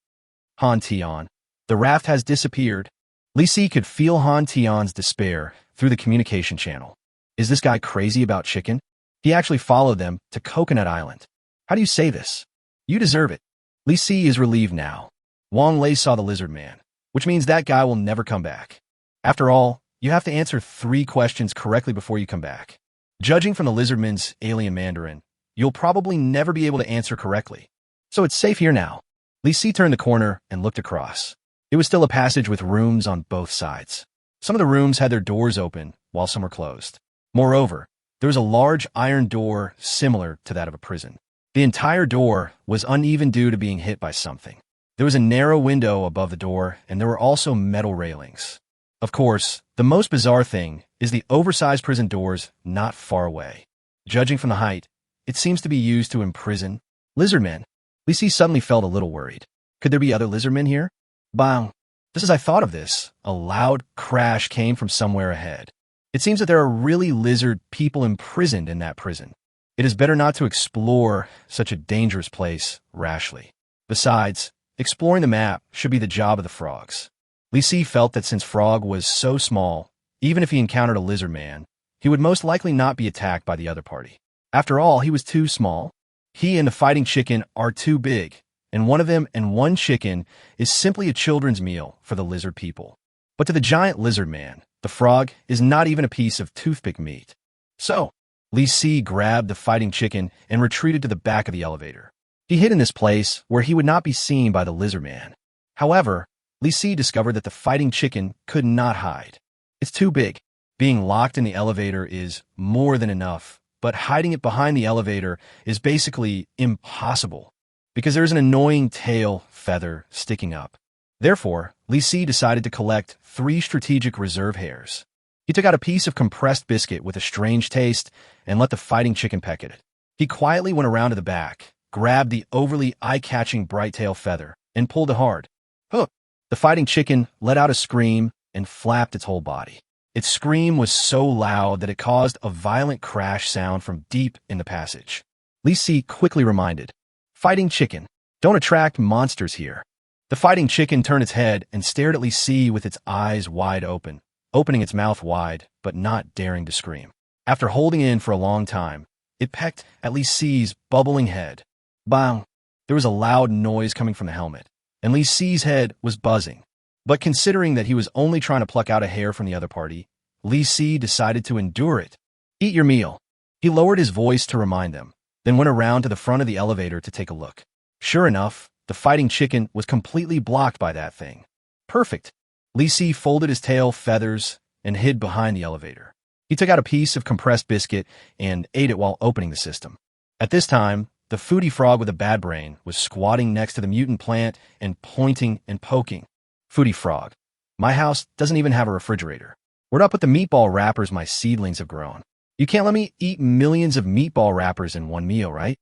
Han Tian, the raft has disappeared. Li Si could feel Han Tian's despair through the communication channel. Is this guy crazy about chicken? He actually followed them to Coconut Island. How do you say this? You deserve it. Li Si is relieved now. Wang Lei saw the lizard man, which means that guy will never come back. After all, you have to answer 3 questions correctly before you come back. Judging from the lizardman's alien Mandarin, you'll probably never be able to answer correctly. So it's safe here now. Li Si turned the corner and looked across. It was still a passage with rooms on both sides. Some of the rooms had their doors open, while some were closed. Moreover, there was a large iron door similar to that of a prison. The entire door was uneven due to being hit by something. There was a narrow window above the door, and there were also metal railings. Of course, the most bizarre thing is the oversized prison doors not far away. Judging from the height, it seems to be used to imprison lizardmen. Li Si suddenly felt a little worried. Could there be other lizardmen here? Bang! Just as I thought of this, a loud crash came from somewhere ahead. It seems that there are really lizard people imprisoned in that prison. It is better not to explore such a dangerous place rashly. Besides, exploring the map should be the job of the frogs. Li Si felt that since Frog was so small, even if he encountered a lizard man, he would most likely not be attacked by the other party. After all, he was too small. He and the fighting chicken are too big, and one of them and one chicken is simply a children's meal for the lizard people. But to the giant lizard man, the frog is not even a piece of toothpick meat. So, Li Si grabbed the fighting chicken and retreated to the back of the elevator. He hid in this place where he would not be seen by the lizard man. However, Li Si discovered that the fighting chicken could not hide. It's too big. Being locked in the elevator is more than enough, but hiding it behind the elevator is basically impossible because there's an annoying tail feather sticking up. Therefore, Li Si decided to collect 3 strategic reserve hairs. He took out a piece of compressed biscuit with a strange taste and let the fighting chicken peck at it. He quietly went around to the back, grabbed the overly eye-catching bright tail feather, and pulled it hard. Hook! The fighting chicken let out a scream and flapped its whole body. Its scream was so loud that it caused a violent crash sound from deep in the passage. Li Si quickly reminded, "Fighting chicken, don't attract monsters here." The fighting chicken turned its head and stared at Li Si with its eyes wide open, opening its mouth wide, but not daring to scream. After holding in for a long time, it pecked at Li Si's bubbling head. Bang! There was a loud noise coming from the helmet, and Li Si's head was buzzing. But considering that he was only trying to pluck out a hair from the other party, Li Si decided to endure it. "Eat your meal." He lowered his voice to remind them, then went around to the front of the elevator to take a look. Sure enough, the fighting chicken was completely blocked by that thing. Perfect. Li Si folded his tail feathers and hid behind the elevator. He took out a piece of compressed biscuit and ate it while opening the system. At this time, the foodie frog with a bad brain was squatting next to the mutant plant and pointing and poking. Foodie frog, my house doesn't even have a refrigerator. Where'd I put the meatball wrappers my seedlings have grown? You can't let me eat millions of meatball wrappers in one meal, right?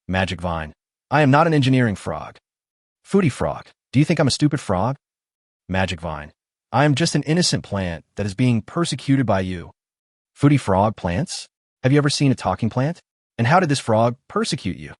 Magic Vine, I am not an engineering frog. Foodie frog, do you think I'm a stupid frog? Magic Vine, I am just an innocent plant that is being persecuted by you. Foodie frog, plants? Have you ever seen a talking plant? And how did this frog persecute you?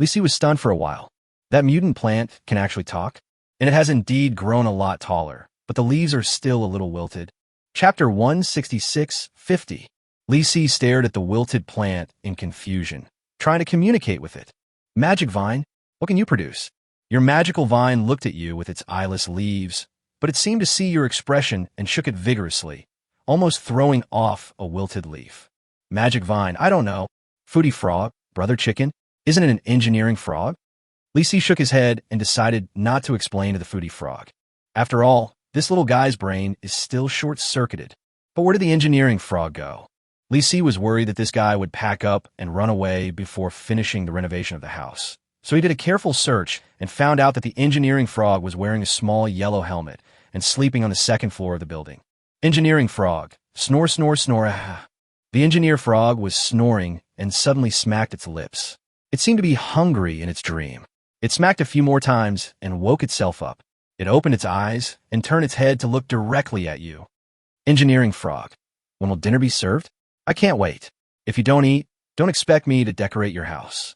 Li Si was stunned for a while. That mutant plant can actually talk? And it has indeed grown a lot taller, but the leaves are still a little wilted. Chapter 166-50. Li Si stared at the wilted plant in confusion, trying to communicate with it. Magic Vine, what can you produce? Your magical vine looked at you with its eyeless leaves, but it seemed to see your expression and shook it vigorously, almost throwing off a wilted leaf. Magic Vine, I don't know. Foodie frog, brother chicken, isn't it an engineering frog? Li Si shook his head and decided not to explain to the foodie frog. After all, this little guy's brain is still short-circuited. But where did the engineering frog go? Li Si was worried that this guy would pack up and run away before finishing the renovation of the house. So he did a careful search and found out that the engineering frog was wearing a small yellow helmet and sleeping on the 2nd floor of the building. Engineering frog, snore, snore, snore. The engineer frog was snoring and suddenly smacked its lips. It seemed to be hungry in its dream. It smacked a few more times and woke itself up. It opened its eyes and turned its head to look directly at you. Engineering frog, when will dinner be served? I can't wait. If you don't eat, don't expect me to decorate your house.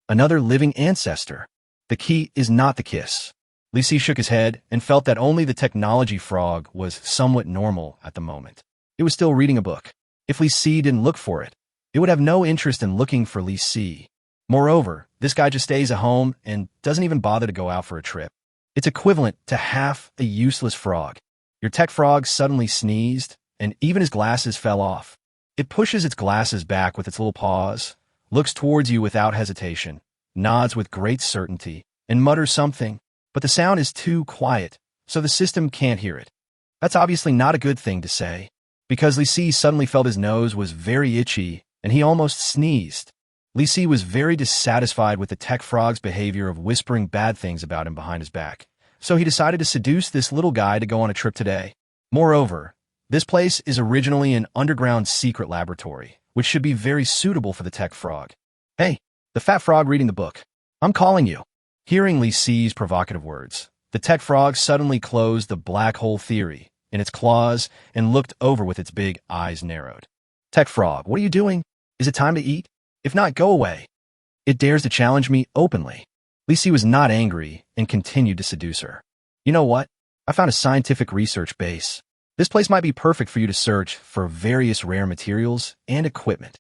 Another living ancestor. The key is not the kiss. Li Si shook his head and felt that only the technology frog was somewhat normal at the moment. It was still reading a book. If Li Si didn't look for it, it would have no interest in looking for Li Si. Moreover, this guy just stays at home and doesn't even bother to go out for a trip. It's equivalent to half a useless frog. Your tech frog suddenly sneezed, and even his glasses fell off. It pushes its glasses back with its little paws, looks towards you without hesitation, nods with great certainty, and mutters something, but the sound is too quiet, so the system can't hear it. That's obviously not a good thing to say, because Li Si suddenly felt his nose was very itchy, and he almost sneezed. Li Si was very dissatisfied with the tech frog's behavior of whispering bad things about him behind his back, so he decided to seduce this little guy to go on a trip today. Moreover, this place is originally an underground secret laboratory, which should be very suitable for the tech frog. Hey, the fat frog reading the book. I'm calling you. Hearing Li Si's provocative words, the tech frog suddenly closed the black hole theory in its claws and looked over with its big eyes narrowed. Tech Frog, what are you doing? Is it time to eat? If not, go away. It dares to challenge me openly. Lisi was not angry and continued to seduce her. You know what? I found a scientific research base. This place might be perfect for you to search for various rare materials and equipment.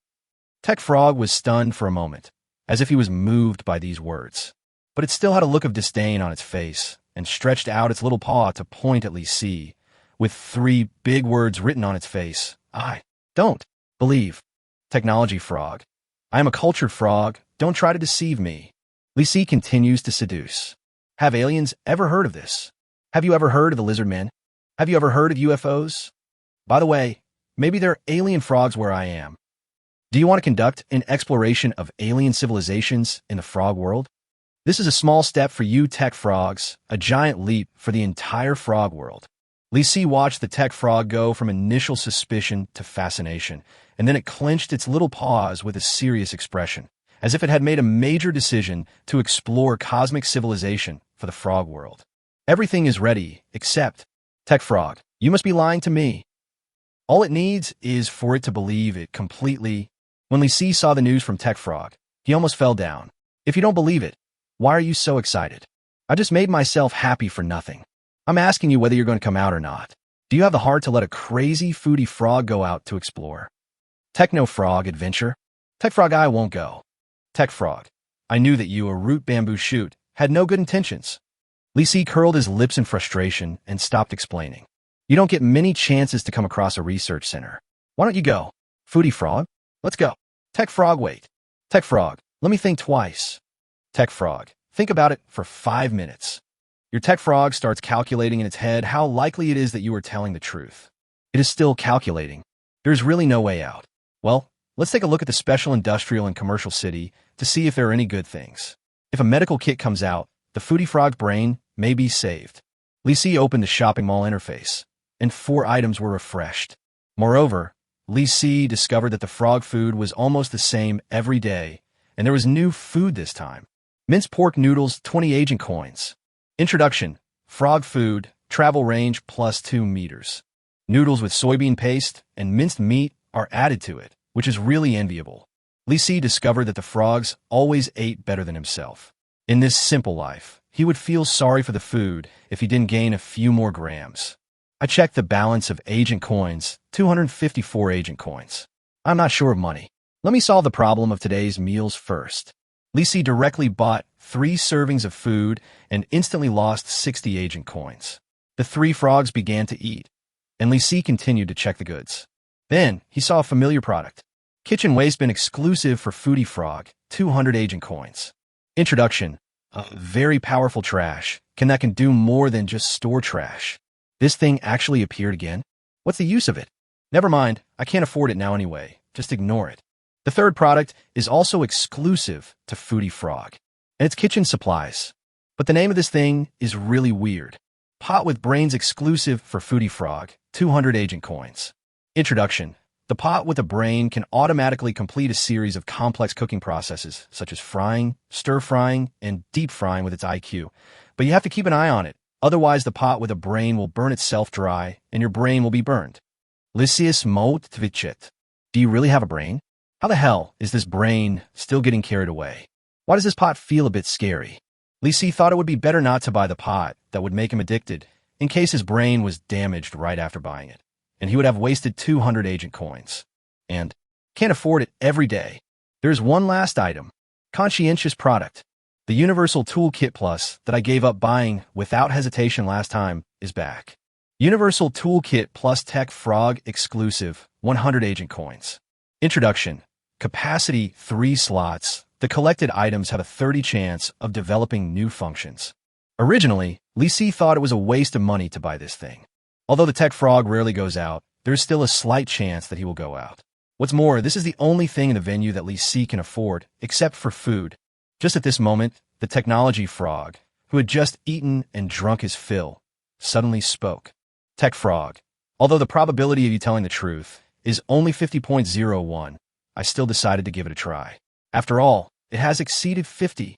Tech Frog was stunned for a moment, as if he was moved by these words. But it still had a look of disdain on its face and stretched out its little paw to point at Lisi, with 3 big words written on its face. I don't believe. Technology Frog. I am a cultured frog. Don't try to deceive me. Lisi continues to seduce. Have aliens ever heard of this? Have you ever heard of the lizard men? Have you ever heard of UFOs? By the way, maybe there are alien frogs where I am. Do you want to conduct an exploration of alien civilizations in the frog world? This is a small step for you tech frogs, a giant leap for the entire frog world. Lisi watched the tech frog go from initial suspicion to fascination, and then it clenched its little paws with a serious expression, as if it had made a major decision to explore cosmic civilization for the frog world. Everything is ready, except, Tech Frog, you must be lying to me. All it needs is for it to believe it completely. When Lisi saw the news from Tech Frog, he almost fell down. If you don't believe it, why are you so excited? I just made myself happy for nothing. I'm asking you whether you're going to come out or not. Do you have the heart to let a crazy foodie frog go out to explore? Techno Frog adventure? Tech Frog, I won't go. Tech Frog, I knew that you, a root bamboo shoot, had no good intentions. Lisi curled his lips in frustration and stopped explaining. You don't get many chances to come across a research center. Why don't you go? Foodie Frog, let's go. Tech Frog, wait. Tech Frog, let me think twice. Tech Frog, think about it for 5 minutes. Your Tech Frog starts calculating in its head how likely it is that you are telling the truth. It is still calculating. There's really no way out. Well, let's take a look at the special industrial and commercial city to see if there are any good things. If a medical kit comes out, the Foodie Frog's brain may be saved. Lisi opened the shopping mall interface, and 4 items were refreshed. Moreover, Lisi discovered that the frog food was almost the same every day, and there was new food this time. Minced pork noodles, 20 agent coins. Introduction, frog food, travel range plus 2 meters. Noodles with soybean paste and minced meat are added to it, which is really enviable. Lisi discovered that the frogs always ate better than himself. In this simple life, he would feel sorry for the food if he didn't gain a few more grams. I checked the balance of agent coins, 254 agent coins. I'm not sure of money. Let me solve the problem of today's meals first. Lisi directly bought 3 servings of food and instantly lost 60 agent coins. The 3 frogs began to eat, and Lisi continued to check the goods. Then he saw a familiar product. Kitchen waste bin exclusive for Foodie Frog, 200 agent coins. Introduction, a very powerful trash that can do more than just store trash. This thing actually appeared again? What's the use of it? Never mind, I can't afford it now anyway. Just ignore it. The third product is also exclusive to Foodie Frog, and it's kitchen supplies. But the name of this thing is really weird. Pot with brains exclusive for Foodie Frog, 200 agent coins. Introduction. The pot with a brain can automatically complete a series of complex cooking processes, such as frying, stir-frying, and deep frying with its IQ. But you have to keep an eye on it, otherwise the pot with a brain will burn itself dry, and your brain will be burned. Lysius Moat Tvichet. Do you really have a brain? How the hell is this brain still getting carried away? Why does this pot feel a bit scary? Lisi thought it would be better not to buy the pot that would make him addicted, in case his brain was damaged right after buying it, and he would have wasted 200 agent coins. And can't afford it every day. There's one last item. Conscientious product. The Universal Toolkit Plus that I gave up buying without hesitation last time is back. Universal Toolkit Plus Tech Frog exclusive, 100 agent coins. Introduction. Capacity 3 slots. The collected items have a 30 chance of developing new functions. Originally, Lisi thought it was a waste of money to buy this thing. Although the Tech Frog rarely goes out, there's still a slight chance that he will go out. What's more, this is the only thing in the venue that Lisi can afford, except for food. Just at this moment, the Technology Frog, who had just eaten and drunk his fill, suddenly spoke. Tech Frog, although the probability of you telling the truth is only 50.01, I still decided to give it a try. After all, it has exceeded 50.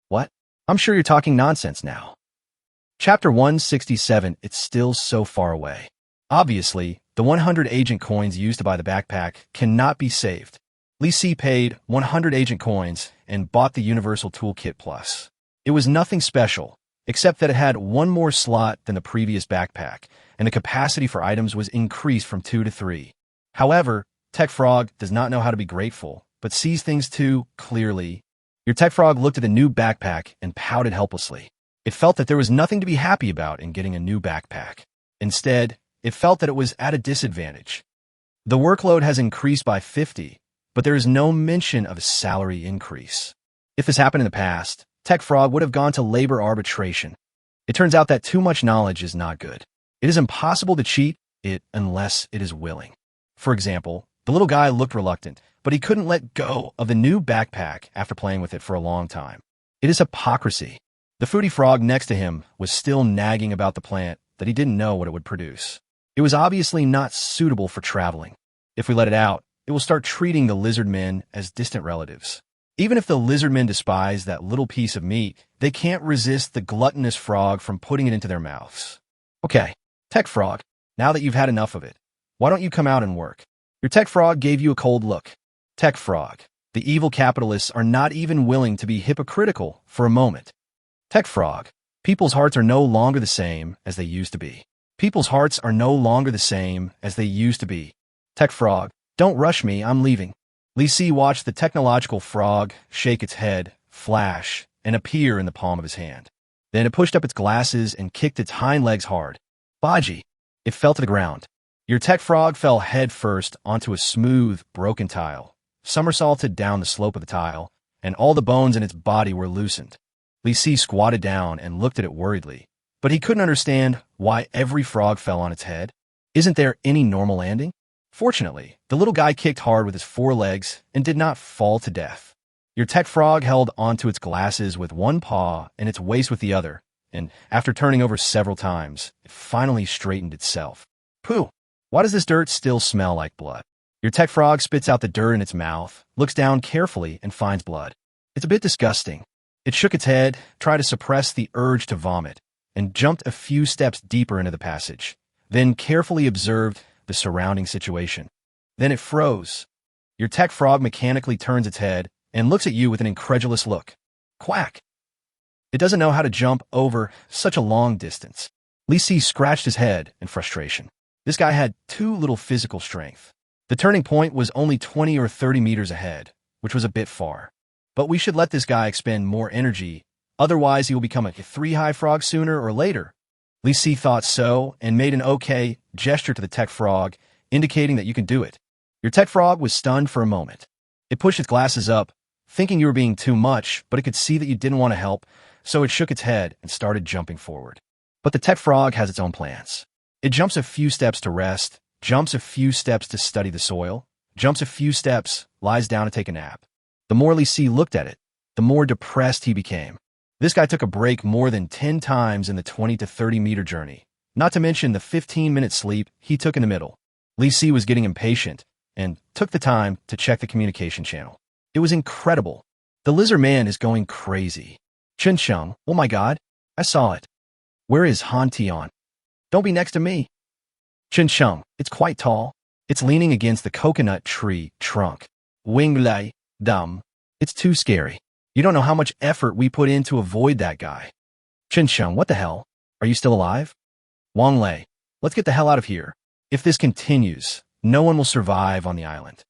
What? I'm sure you're talking nonsense now. Chapter 167, It's Still So Far Away. Obviously, the 100 agent coins used to buy the backpack cannot be saved. Li Si paid 100 agent coins and bought the Universal Toolkit Plus. It was nothing special, except that it had one more slot than the previous backpack, and the capacity for items was increased from 2 to 3. However, Tech Frog does not know how to be grateful, but sees things too clearly. Your Tech Frog looked at the new backpack and pouted helplessly. It felt that there was nothing to be happy about in getting a new backpack. Instead, it felt that it was at a disadvantage. The workload has increased by 50, but there is no mention of a salary increase. If this happened in the past, Tech Frog would have gone to labor arbitration. It turns out that too much knowledge is not good. It is impossible to cheat it unless it is willing. For example, the little guy looked reluctant, but he couldn't let go of the new backpack after playing with it for a long time. It is hypocrisy. The foodie frog next to him was still nagging about the plant that he didn't know what it would produce. It was obviously not suitable for traveling. If we let it out, it will start treating the lizard men as distant relatives. Even if the lizard men despise that little piece of meat, they can't resist the gluttonous frog from putting it into their mouths. Okay, Tech Frog, now that you've had enough of it, why don't you come out and work? Your Tech Frog gave you a cold look. Tech Frog, the evil capitalists are not even willing to be hypocritical for a moment. Tech Frog, people's hearts are no longer the same as they used to be. People's hearts are no longer the same as they used to be. Tech Frog, don't rush me, I'm leaving. Li Si watched the technological frog shake its head, flash, and appear in the palm of his hand. Then it pushed up its glasses and kicked its hind legs hard. Baji! It fell to the ground. Your Tech Frog fell head first onto a smooth, broken tile, somersaulted down the slope of the tile, and all the bones in its body were loosened. Li Si squatted down and looked at it worriedly, but he couldn't understand why every frog fell on its head. Isn't there any normal landing? Fortunately, the little guy kicked hard with his 4 legs and did not fall to death. Your Tech Frog held onto its glasses with one paw and its waist with the other, and after turning over several times, it finally straightened itself. Pooh! Why does this dirt still smell like blood? Your Tech Frog spits out the dirt in its mouth, looks down carefully, and finds blood. It's a bit disgusting. It shook its head, tried to suppress the urge to vomit, and jumped a few steps deeper into the passage, then carefully observed the surrounding situation. Then it froze. Your Tech Frog mechanically turns its head and looks at you with an incredulous look. Quack! It doesn't know how to jump over such a long distance. Li Si scratched his head in frustration. This guy had too little physical strength. The turning point was only 20 or 30 meters ahead, which was a bit far. But we should let this guy expend more energy, otherwise he will become a 3-high frog sooner or later. Li Si thought so and made an okay gesture to the Tech Frog, indicating that you can do it. Your Tech Frog was stunned for a moment. It pushed its glasses up, thinking you were being too much, but it could see that you didn't want to help, so it shook its head and started jumping forward. But the Tech Frog has its own plans. It jumps a few steps to rest, jumps a few steps to study the soil, jumps a few steps, lies down to take a nap. The more Li Si looked at it, the more depressed he became. This guy took a break more than 10 times in the 20 to 30 meter journey, not to mention the 15-minute sleep he took in the middle. Li Si was getting impatient and took the time to check the communication channel. It was incredible. The lizard man is going crazy. Chen Sheng, oh my god, I saw it. Where is Han Tian? Don't be next to me. Chen Sheng, it's quite tall. It's leaning against the coconut tree trunk. Wing Lei, dumb. It's too scary. You don't know how much effort we put in to avoid that guy. Chen Sheng, what the hell? Are you still alive? Wang Lei, let's get the hell out of here. If this continues, no one will survive on the island.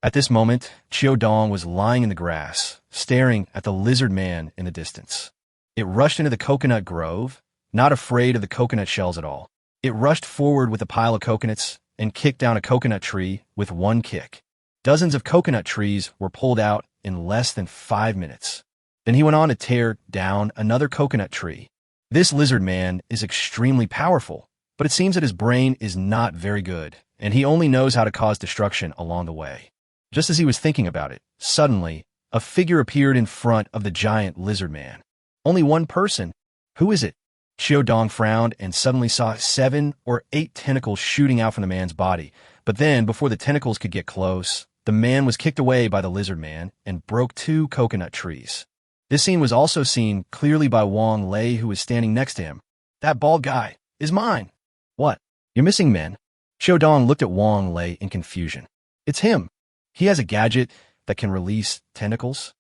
At this moment, Qiu Dong was lying in the grass, staring at the lizard man in the distance. It rushed into the coconut grove, not afraid of the coconut shells at all. It rushed forward with a pile of coconuts and kicked down a coconut tree with one kick. Dozens of coconut trees were pulled out in less than 5 minutes. Then he went on to tear down another coconut tree. This lizard man is extremely powerful, but it seems that his brain is not very good, and he only knows how to cause destruction along the way. Just as he was thinking about it, suddenly, a figure appeared in front of the giant lizard man. Only one person. Who is it? Qiu Dong frowned and suddenly saw 7 or 8 tentacles shooting out from the man's body. But then, before the tentacles could get close, the man was kicked away by the lizard man and broke 2 coconut trees. This scene was also seen clearly by Wang Lei, who was standing next to him. That bald guy is mine. What? You're missing men. Xiao Dong looked at Wang Lei in confusion. It's him. He has a gadget that can release tentacles?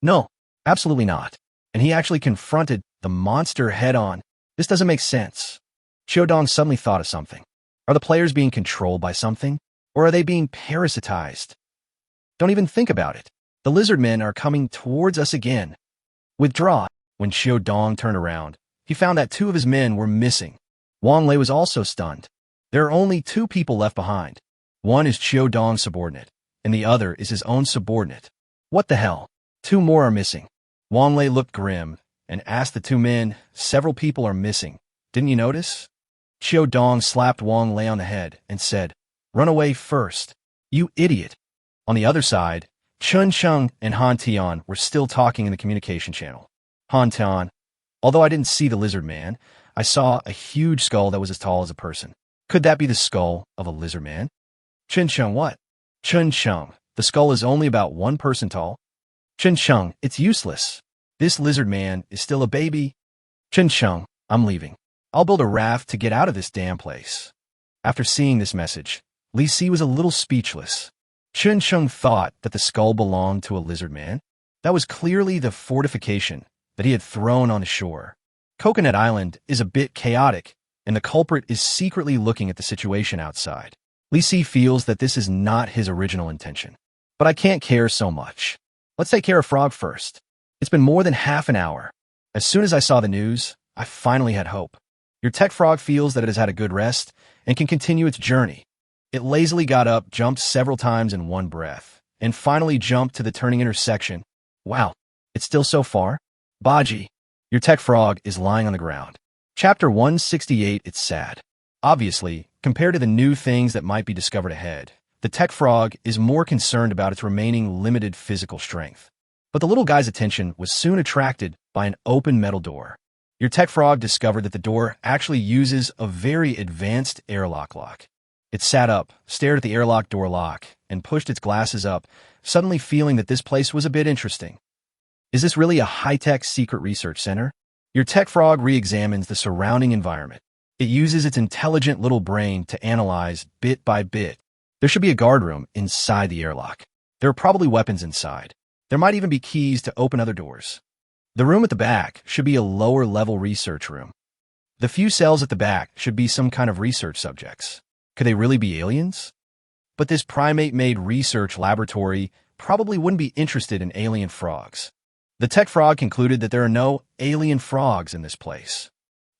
No, absolutely not. And he actually confronted the monster head-on. This doesn't make sense. Xiao Dong suddenly thought of something. Are the players being controlled by something? Or are they being parasitized? Don't even think about it. The lizard men are coming towards us again. Withdraw. When Xiao Dong turned around, he found that 2 of his men were missing. Wang Lei was also stunned. There are only 2 people left behind. One is Xiao Dong's subordinate, and the other is his own subordinate. What the hell? 2 more are missing. Wang Lei looked grim and asked the 2 men, several people are missing. Didn't you notice? Xiao Dong slapped Wang Lei on the head and said, run away first. You idiot. On the other side, Chun Sheng and Han Tian were still talking in the communication channel. Han Tian, although I didn't see the lizard man, I saw a huge skull that was as tall as a person. Could that be the skull of a lizard man? Chun Sheng what? Chun Sheng, the skull is only about 1 person tall. Chun Sheng, it's useless. This lizard man is still a baby. Chun Sheng, I'm leaving. I'll build a raft to get out of this damn place. After seeing this message, Li Si was a little speechless. Chun Sheng thought that the skull belonged to a lizard man. That was clearly the fortification that he had thrown on the shore. Coconut Island is a bit chaotic, and the culprit is secretly looking at the situation outside. Li Si feels that this is not his original intention. But I can't care so much. Let's take care of Frog first. It's been more than half an hour. As soon as I saw the news, I finally had hope. Your tech frog feels that it has had a good rest and can continue its journey. It lazily got up, jumped several times in one breath, and finally jumped to the turning intersection. Wow, it's still so far? Baji, your tech frog is lying on the ground. Chapter 168, it's sad. Obviously, compared to the new things that might be discovered ahead, the tech frog is more concerned about its remaining limited physical strength. But the little guy's attention was soon attracted by an open metal door. Your tech frog discovered that the door actually uses a very advanced airlock lock. It sat up, stared at the airlock door lock, and pushed its glasses up, suddenly feeling that this place was a bit interesting. Is this really a high-tech secret research center? Your tech frog re-examines the surrounding environment. It uses its intelligent little brain to analyze bit by bit. There should be a guard room inside the airlock. There are probably weapons inside. There might even be keys to open other doors. The room at the back should be a lower-level research room. The few cells at the back should be some kind of research subjects. Could they really be aliens? But this primate-made research laboratory probably wouldn't be interested in alien frogs. The tech frog concluded that there are no alien frogs in this place.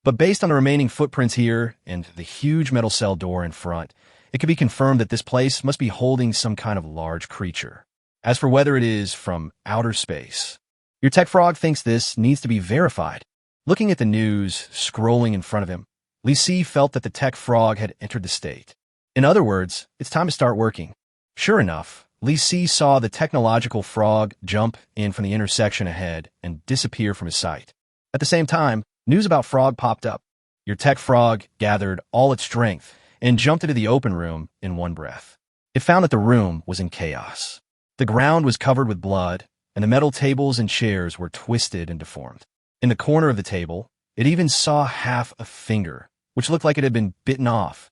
But based on the remaining footprints here and the huge metal cell door in front, it could be confirmed that this place must be holding some kind of large creature. As for whether it is from outer space, your tech frog thinks this needs to be verified. Looking at the news scrolling in front of him, Li Si felt that the tech frog had entered the state. In other words, it's time to start working. Sure enough, Li Si saw the technological frog jump in from the intersection ahead and disappear from his sight. At the same time, news about Frog popped up. Your tech frog gathered all its strength and jumped into the open room in one breath. It found that the room was in chaos. The ground was covered with blood, and the metal tables and chairs were twisted and deformed. In the corner of the table, it even saw half a finger, which looked like it had been bitten off.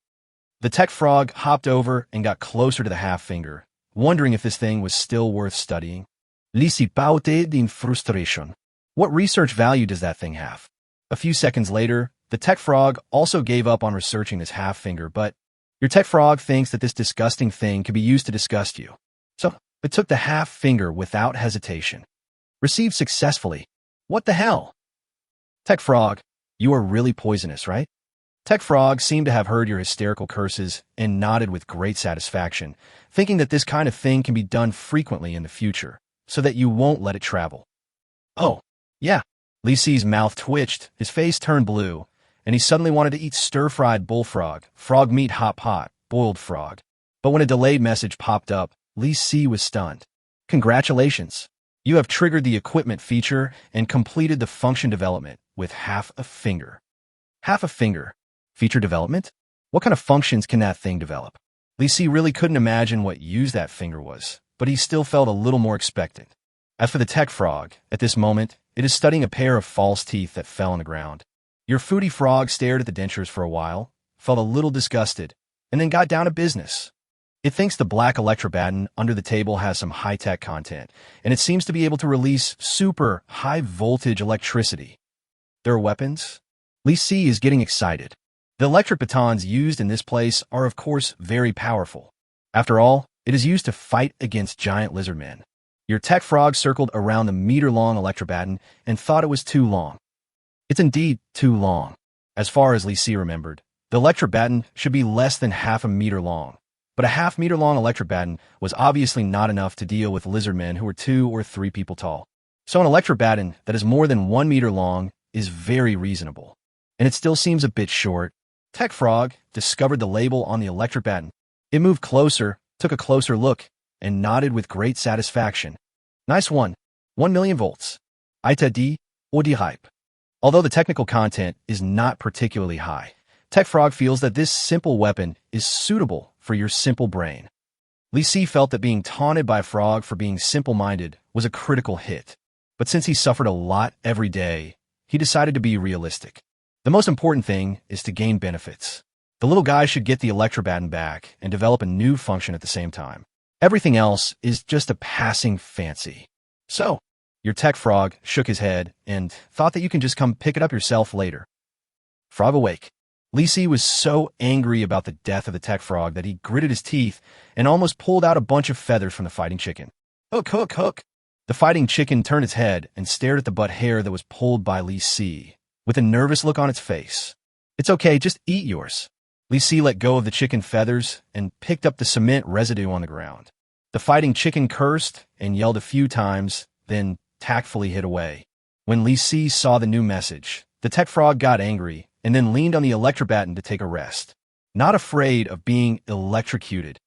The tech frog hopped over and got closer to the half finger, wondering if this thing was still worth studying. Li Si pouted in frustration. What research value does that thing have? A few seconds later, the tech frog also gave up on researching this half finger, but your tech frog thinks that this disgusting thing can be used to disgust you. So it took the half finger without hesitation. Received successfully. What the hell? Tech frog, you are really poisonous, right? Tech frog seemed to have heard your hysterical curses and nodded with great satisfaction, thinking that this kind of thing can be done frequently in the future, so that you won't let it travel. Oh, yeah. Li Si's mouth twitched, his face turned blue, and he suddenly wanted to eat stir-fried bullfrog, frog meat hot pot, boiled frog. But when a delayed message popped up, Li Si was stunned. Congratulations. You have triggered the equipment feature and completed the function development with half a finger. Half a finger. Feature development? What kind of functions can that thing develop? Li Si really couldn't imagine what use that finger was, but he still felt a little more expectant. As for the tech frog, at this moment, it is studying a pair of false teeth that fell on the ground. Your foodie frog stared at the dentures for a while, felt a little disgusted, and then got down to business. It thinks the black electrobaton under the table has some high-tech content, and it seems to be able to release super high-voltage electricity. There are weapons? Li Si is getting excited. The electric batons used in this place are of course very powerful. After all, it is used to fight against giant lizard men. Your tech frog circled around the meter-long electrobaton and thought it was too long. It's indeed too long. As far as Li Si remembered, the electrobaton should be less than half a meter long. But a half-meter-long electrobaton was obviously not enough to deal with lizard men who were 2 or 3 people tall. So an electrobaton that is more than 1 meter long is very reasonable. And it still seems a bit short. Tech Frog discovered the label on the electrobaton. It moved closer, took a closer look, and nodded with great satisfaction. Nice one. 1 million volts. Ita di, or di hype. Although the technical content is not particularly high, Tech Frog feels that this simple weapon is suitable for your simple brain. Li Si felt that being taunted by a frog for being simple-minded was a critical hit. But since he suffered a lot every day, he decided to be realistic. The most important thing is to gain benefits. The little guy should get the electrobaton back and develop a new function at the same time. Everything else is just a passing fancy. So, your tech frog shook his head and thought that you can just come pick it up yourself later. Frog awake. Li Si was so angry about the death of the tech frog that he gritted his teeth and almost pulled out a bunch of feathers from the fighting chicken. Hook, hook, hook. The fighting chicken turned its head and stared at the butt hair that was pulled by Li Si, with a nervous look on its face. It's okay, just eat yours. Li Si let go of the chicken feathers and picked up the cement residue on the ground. The fighting chicken cursed and yelled a few times, then tactfully hid away. When Li Si saw the new message, the tech frog got angry and then leaned on the electrobaton to take a rest. Not afraid of being electrocuted.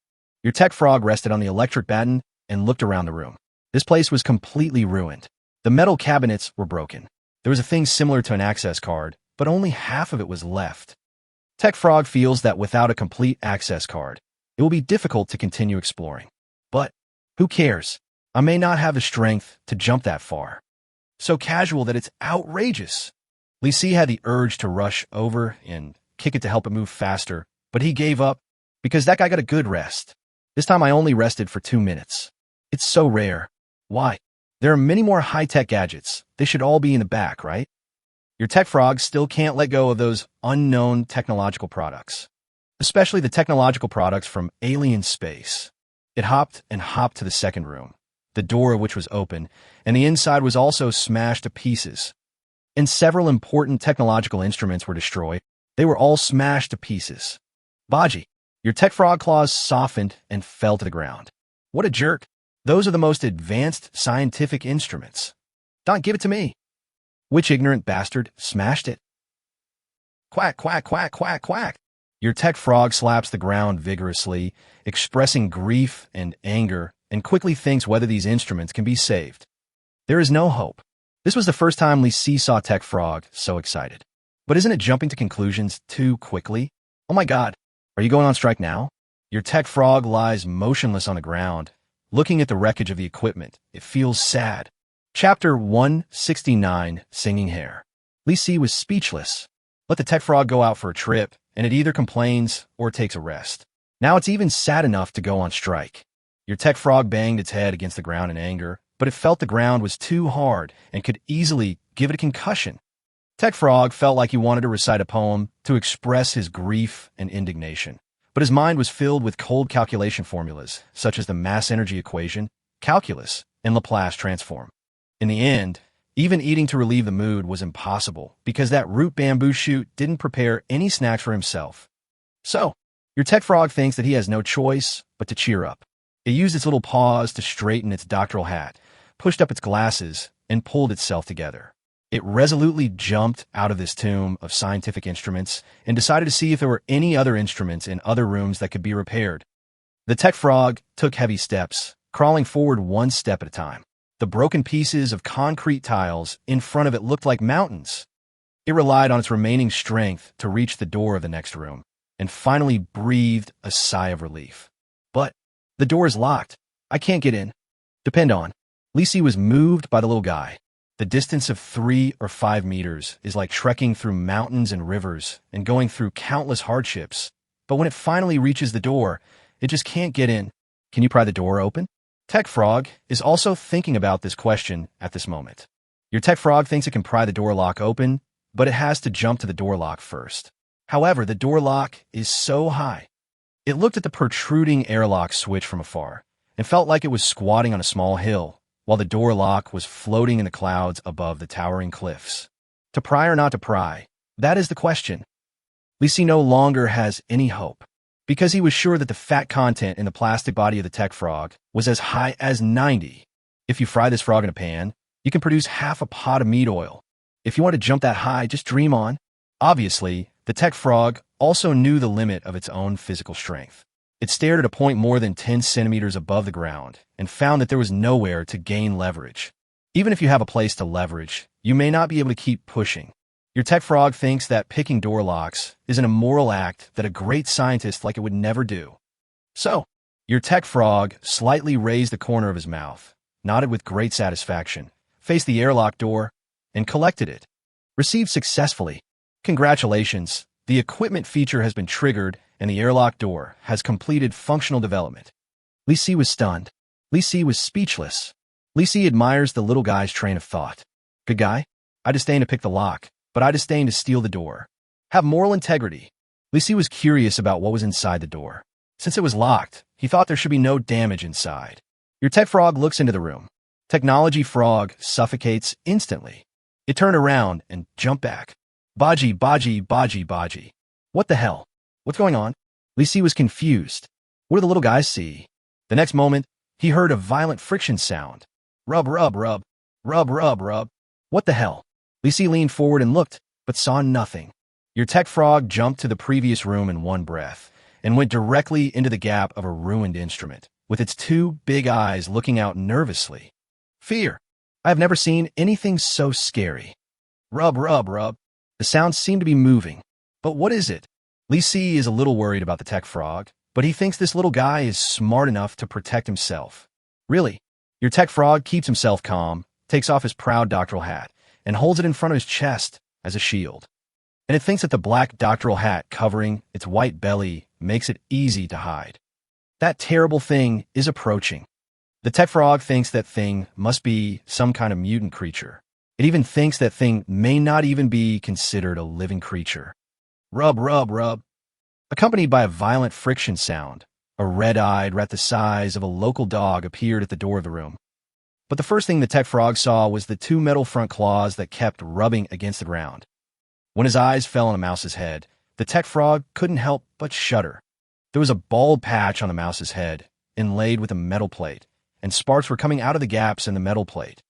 Your tech frog rested on the electric baton and looked around the room. This place was completely ruined. The metal cabinets were broken. There was a thing similar to an access card, but only half of it was left. Tech Frog feels that without a complete access card, it will be difficult to continue exploring. But who cares? I may not have the strength to jump that far. So casual that it's outrageous. Li Si had the urge to rush over and kick it to help it move faster, but he gave up because that guy got a good rest. This time I only rested for 2 minutes. It's so rare. Why? There are many more high-tech gadgets. They should all be in the back, right? Your tech frog still can't let go of those unknown technological products, especially the technological products from alien space. It hopped and hopped to the second room, the door of which was open, and the inside was also smashed to pieces. And several important technological instruments were destroyed. They were all smashed to pieces. Baji, your tech frog claws softened and fell to the ground. What a jerk. Those are the most advanced scientific instruments. Don't give it to me. Which ignorant bastard smashed it? Quack, quack, quack, quack, quack. Your tech frog slaps the ground vigorously, expressing grief and anger, and quickly thinks whether these instruments can be saved. There is no hope. This was the first time Li Si saw Tech Frog so excited. But isn't it jumping to conclusions too quickly? Oh my god, are you going on strike now? Your tech frog lies motionless on the ground, looking at the wreckage of the equipment. It feels sad. Chapter 169, Singing Hare. Li Si was speechless. Let the tech frog go out for a trip, and it either complains or takes a rest. Now it's even sad enough to go on strike. Your tech frog banged its head against the ground in anger, but it felt the ground was too hard and could easily give it a concussion. Tech Frog felt like he wanted to recite a poem to express his grief and indignation, but his mind was filled with cold calculation formulas, such as the mass energy equation, calculus, and Laplace transform. In the end, even eating to relieve the mood was impossible because that root bamboo shoot didn't prepare any snacks for himself. So, your tech frog thinks that he has no choice but to cheer up. It used its little paws to straighten its doctoral hat, pushed up its glasses, and pulled itself together. It resolutely jumped out of this tomb of scientific instruments and decided to see if there were any other instruments in other rooms that could be repaired. The tech frog took heavy steps, crawling forward 1 step at a time. The broken pieces of concrete tiles in front of it looked like mountains. It relied on its remaining strength to reach the door of the next room, and finally breathed a sigh of relief. But the door is locked. I can't get in. Depend on. Li Si was moved by the little guy. The distance of 3 or 5 meters is like trekking through mountains and rivers and going through countless hardships. But when it finally reaches the door, it just can't get in. Can you pry the door open? Tech Frog is also thinking about this question at this moment. Your Tech Frog thinks it can pry the door lock open, but it has to jump to the door lock first. However, the door lock is so high. It looked at the protruding airlock switch from afar and felt like it was squatting on a small hill, while the door lock was floating in the clouds above the towering cliffs. To pry or not to pry? That is the question. Lisi no longer has any hope, because he was sure that the fat content in the plastic body of the Tech Frog was as high as 90. If you fry this frog in a pan, you can produce half a pot of meat oil. If you want to jump that high, just dream on. Obviously, the Tech Frog also knew the limit of its own physical strength. It stared at a point more than 10 centimeters above the ground and found that there was nowhere to gain leverage. Even if you have a place to leverage, you may not be able to keep pushing. Your Tech Frog thinks that picking door locks is an immoral act that a great scientist like it would never do. So, your Tech Frog slightly raised the corner of his mouth, nodded with great satisfaction, faced the airlock door, and collected it. Received successfully. Congratulations, the equipment feature has been triggered and the airlock door has completed functional development. Lisi was stunned. Lisi was speechless. Lisi admires the little guy's train of thought. Good guy? I disdain to pick the lock, but I disdain to steal the door. Have moral integrity. Lisi was curious about what was inside the door. Since it was locked, he thought there should be no damage inside. Your Tech Frog looks into the room. Technology Frog suffocates instantly. It turned around and jumped back. Baji, baji, baji, baji. What the hell? What's going on? Lisi was confused. What do the little guys see? The next moment, he heard a violent friction sound. Rub, rub, rub. Rub, rub, rub. What the hell? Lisi leaned forward and looked, but saw nothing. Your Tech Frog jumped to the previous room in one breath and went directly into the gap of a ruined instrument, with its two big eyes looking out nervously. Fear. I have never seen anything so scary. Rub, rub, rub. The sound seemed to be moving. But what is it? Lisi is a little worried about the Tech Frog, but he thinks this little guy is smart enough to protect himself. Really? Your Tech Frog keeps himself calm, takes off his proud doctoral hat, and holds it in front of his chest as a shield. And it thinks that the black doctoral hat covering its white belly makes it easy to hide. That terrible thing is approaching. The Tech Frog thinks that thing must be some kind of mutant creature. It even thinks that thing may not even be considered a living creature. Rub, rub, rub. Accompanied by a violent friction sound, a red-eyed rat the size of a local dog appeared at the door of the room. But the first thing the Tech Frog saw was the two metal front claws that kept rubbing against the ground. When his eyes fell on a mouse's head, the Tech Frog couldn't help but shudder. There was a bald patch on the mouse's head, inlaid with a metal plate, and sparks were coming out of the gaps in the metal plate.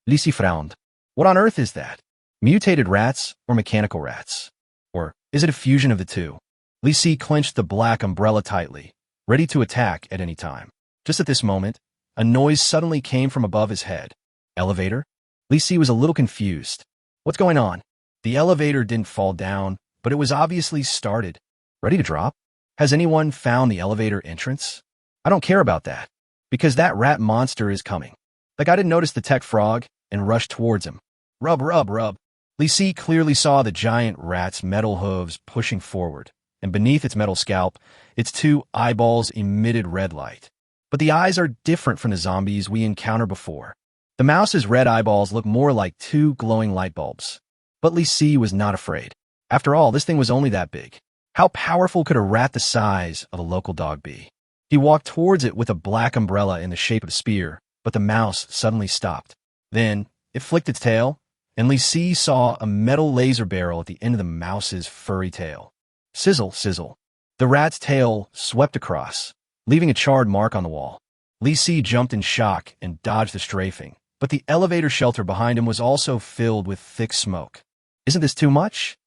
Lisi frowned. What on earth is that? Mutated rats or mechanical rats? Or is it a fusion of the two? Lisi clenched the black umbrella tightly, ready to attack at any time. Just at this moment, a noise suddenly came from above his head. Elevator? Lisi was a little confused. What's going on? The elevator didn't fall down, but it was obviously started. Ready to drop? Has anyone found the elevator entrance? I don't care about that, because that rat monster is coming. Like I didn't notice the Tech Frog and rushed towards him. Rub, rub, rub. Lisi clearly saw the giant rat's metal hooves pushing forward, and beneath its metal scalp, its two eyeballs emitted red light. But the eyes are different from the zombies we encountered before. The mouse's red eyeballs look more like two glowing light bulbs. But Lisi was not afraid. After all, this thing was only that big. How powerful could a rat the size of a local dog be? He walked towards it with a black umbrella in the shape of a spear, but the mouse suddenly stopped. Then, it flicked its tail, and Lisi saw a metal laser barrel at the end of the mouse's furry tail. Sizzle, sizzle. The rat's tail swept across, leaving a charred mark on the wall. Lisi jumped in shock and dodged the strafing, but the elevator shelter behind him was also filled with thick smoke. Isn't this too much?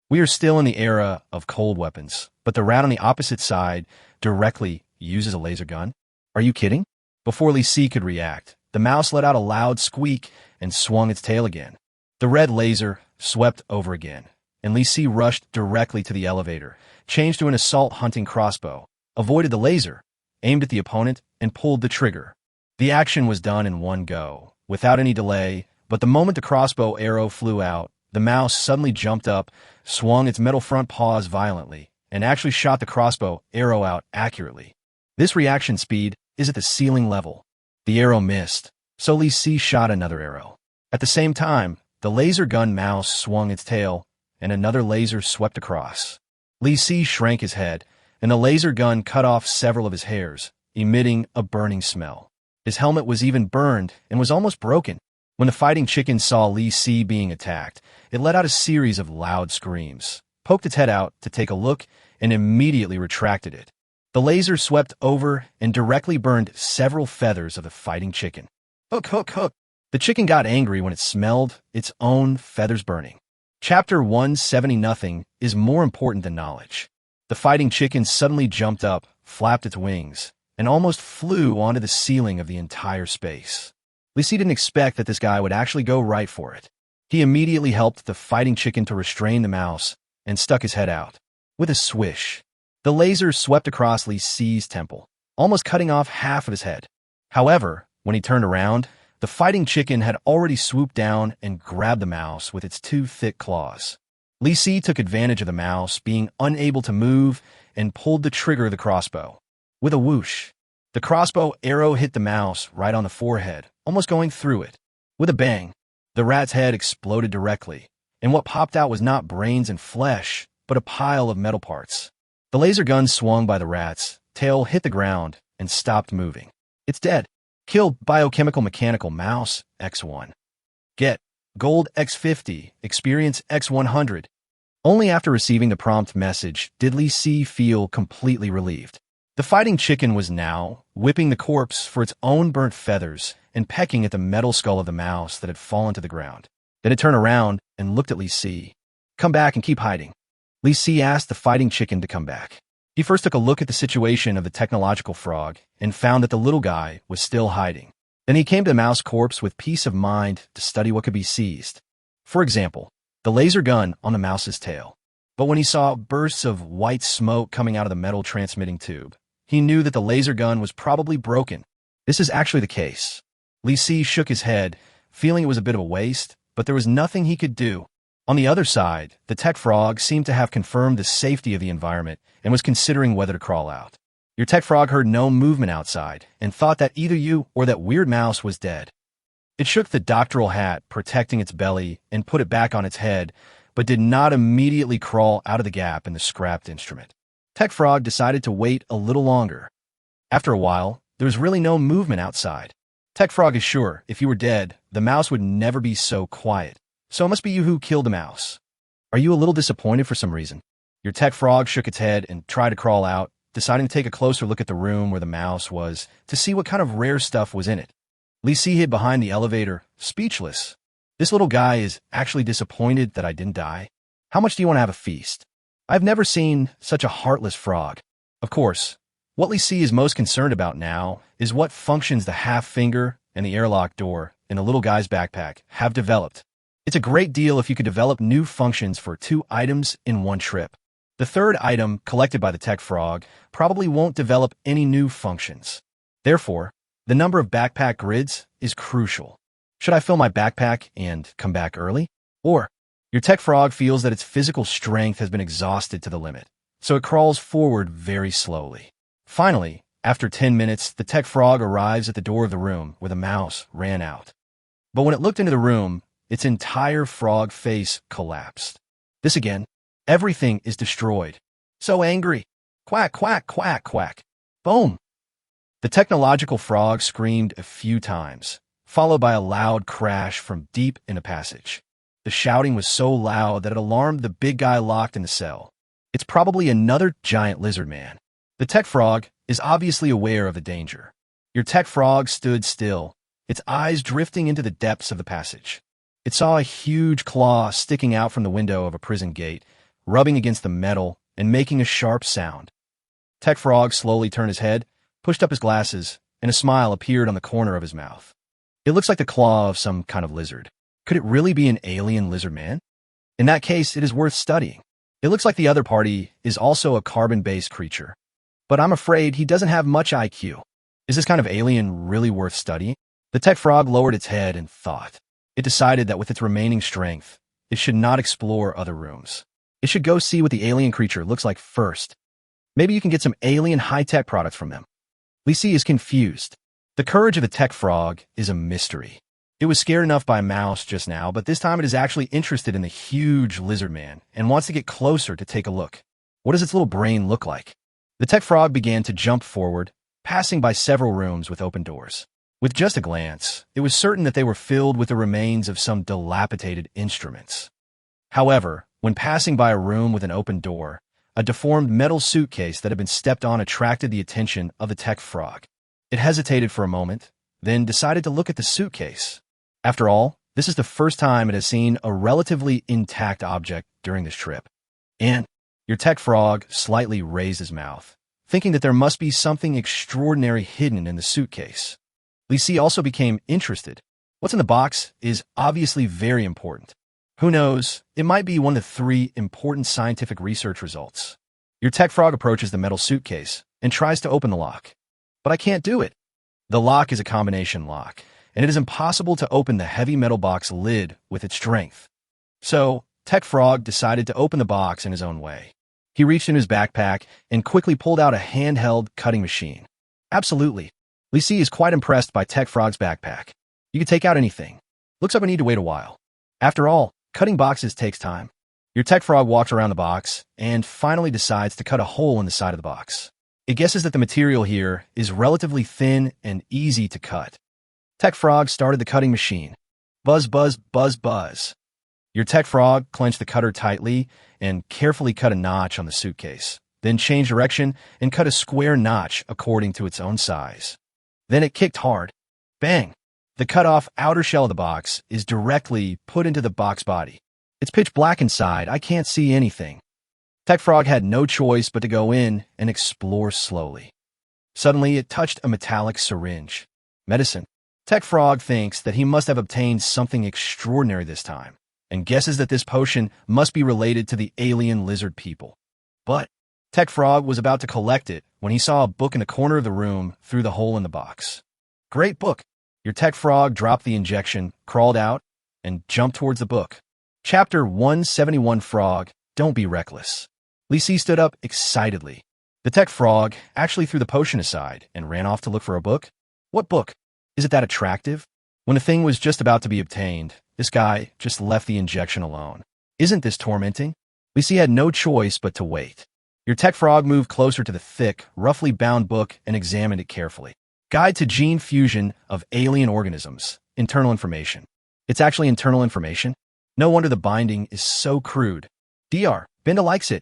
We are still in the era of cold weapons, but the rat on the opposite side directly uses a laser gun? Are you kidding? Before Lisi could react, the mouse let out a loud squeak and swung its tail again. The red laser swept over again, and Lisi rushed directly to the elevator, changed to an assault hunting crossbow, avoided the laser, aimed at the opponent, and pulled the trigger. The action was done in one go, without any delay, But the moment the crossbow arrow flew out, the mouse suddenly jumped up, swung its metal front paws violently, and actually shot the crossbow arrow out accurately. This reaction speed is at the ceiling level. The arrow missed, so Li Si shot another arrow. At the same time, the laser gun mouse swung its tail, and another laser swept across. Li Si shrank his head, and the laser gun cut off several of his hairs, emitting a burning smell. His helmet was even burned and was almost broken. When the fighting chicken saw Li Si being attacked, it let out a series of loud screams, poked its head out to take a look, and immediately retracted it. The laser swept over and directly burned several feathers of the fighting chicken. Hook, hook, hook. The chicken got angry when it smelled its own feathers burning. Chapter 170 Nothing is more important than knowledge. The fighting chicken suddenly jumped up, flapped its wings, and almost flew onto the ceiling of the entire space. Li Si didn't expect that this guy would actually go right for it. He immediately helped the fighting chicken to restrain the mouse and stuck his head out. With a swish, the laser swept across Li Si's temple, almost cutting off half of his head. However, when he turned around, the fighting chicken had already swooped down and grabbed the mouse with its two thick claws. Li Si took advantage of the mouse being unable to move and pulled the trigger of the crossbow. With a whoosh, the crossbow arrow hit the mouse right on the forehead, almost going through it. With a bang, the rat's head exploded directly, and what popped out was not brains and flesh, but a pile of metal parts. The laser gun swung by the rat's tail, hit the ground, and stopped moving. It's dead. Kill biochemical mechanical mouse X1. Get gold X50, experience X100. Only after receiving the prompt message did Li Si feel completely relieved. The fighting chicken was now whipping the corpse for its own burnt feathers and pecking at the metal skull of the mouse that had fallen to the ground. Then it turned around and looked at Li Si. Come back and keep hiding. Li Si asked the fighting chicken to come back. He first took a look at the situation of the technological frog and found that the little guy was still hiding. Then he came to the mouse corpse with peace of mind to study what could be seized. For example, the laser gun on the mouse's tail. But when he saw bursts of white smoke coming out of the metal transmitting tube, he knew that the laser gun was probably broken. This is actually the case. Li Si shook his head, feeling it was a bit of a waste, but there was nothing he could do. On the other side, the tech frog seemed to have confirmed the safety of the environment and was considering whether to crawl out. Your tech frog heard no movement outside and thought that either you or that weird mouse was dead. It shook the doctoral hat protecting its belly and put it back on its head, but did not immediately crawl out of the gap in the scrapped instrument. Tech frog decided to wait a little longer. After a while, there was really no movement outside. Tech frog is sure if you were dead, the mouse would never be so quiet. So it must be you who killed the mouse. Are you a little disappointed for some reason? Your tech frog shook its head and tried to crawl out, deciding to take a closer look at the room where the mouse was to see what kind of rare stuff was in it. Li Si hid behind the elevator, speechless. This little guy is actually disappointed that I didn't die. How much do you want to have a feast? I've never seen such a heartless frog. Of course, what Li Si is most concerned about now is what functions the half finger and the airlock door in the little guy's backpack have developed. It's a great deal if you could develop new functions for 2 items in one trip. The third item, collected by the tech frog, probably won't develop any new functions. Therefore, the number of backpack grids is crucial. Should I fill my backpack and come back early? Or, your tech frog feels that its physical strength has been exhausted to the limit, so it crawls forward very slowly. Finally, after 10 minutes, the tech frog arrives at the door of the room where the mouse ran out. But when it looked into the room, its entire frog face collapsed. This again, everything is destroyed. So angry. Quack, quack, quack, quack. Boom. The technological frog screamed a few times, followed by a loud crash from deep in the passage. The shouting was so loud that it alarmed the big guy locked in the cell. It's probably another giant lizard man. The tech frog is obviously aware of the danger. Your tech frog stood still, its eyes drifting into the depths of the passage. It saw a huge claw sticking out from the window of a prison gate, rubbing against the metal and making a sharp sound. Tech Frog slowly turned his head, pushed up his glasses, and a smile appeared on the corner of his mouth. It looks like the claw of some kind of lizard. Could it really be an alien lizard man? In that case, it is worth studying. It looks like the other party is also a carbon-based creature. But I'm afraid he doesn't have much IQ. Is this kind of alien really worth studying? The tech frog lowered its head and thought. It decided that with its remaining strength, it should not explore other rooms. It should go see what the alien creature looks like first. Maybe you can get some alien high-tech products from them. Lisi is confused. The courage of the tech frog is a mystery. It was scared enough by a mouse just now, but this time it is actually interested in the huge lizard man and wants to get closer to take a look. What does its little brain look like? The tech frog began to jump forward, passing by several rooms with open doors. With just a glance, it was certain that they were filled with the remains of some dilapidated instruments. However, when passing by a room with an open door, a deformed metal suitcase that had been stepped on attracted the attention of the tech frog. It hesitated for a moment, then decided to look at the suitcase. After all, this is the first time it has seen a relatively intact object during this trip. And your tech frog slightly raised his mouth, thinking that there must be something extraordinary hidden in the suitcase. Lisi also became interested. What's in the box is obviously very important. Who knows, it might be one of the 3 important scientific research results. Your tech frog approaches the metal suitcase and tries to open the lock. But I can't do it. The lock is a combination lock, and it is impossible to open the heavy metal box lid with its strength. So, Tech Frog decided to open the box in his own way. He reached in his backpack and quickly pulled out a handheld cutting machine. Absolutely. Lisi is quite impressed by Tech Frog's backpack. You can take out anything. Looks like we need to wait a while. After all, cutting boxes takes time. Your Tech Frog walks around the box and finally decides to cut a hole in the side of the box. It guesses that the material here is relatively thin and easy to cut. Tech Frog started the cutting machine. Buzz, buzz, buzz, buzz. Your Tech Frog clenched the cutter tightly and carefully cut a notch on the suitcase, then changed direction and cut a square notch according to its own size. Then it kicked hard. Bang! The cut-off outer shell of the box is directly put into the box body. It's pitch black inside. I can't see anything. Tech Frog had no choice but to go in and explore slowly. Suddenly, it touched a metallic syringe. Medicine. Tech Frog thinks that he must have obtained something extraordinary this time, and guesses that this potion must be related to the alien lizard people. But Tech Frog was about to collect it when he saw a book in the corner of the room through the hole in the box. Great book. Your Tech Frog dropped the injection, crawled out, and jumped towards the book. Chapter 171 Frog, Don't Be Reckless. Lisi stood up excitedly. The Tech Frog actually threw the potion aside and ran off to look for a book. What book? Is it that attractive? When the thing was just about to be obtained, this guy just left the injection alone. Isn't this tormenting? Lisi had no choice but to wait. Your Tech Frog moved closer to the thick, roughly bound book and examined it carefully. Guide to Gene Fusion of Alien Organisms. Internal information. It's actually internal information? No wonder the binding is so crude. Dr. Binda likes it.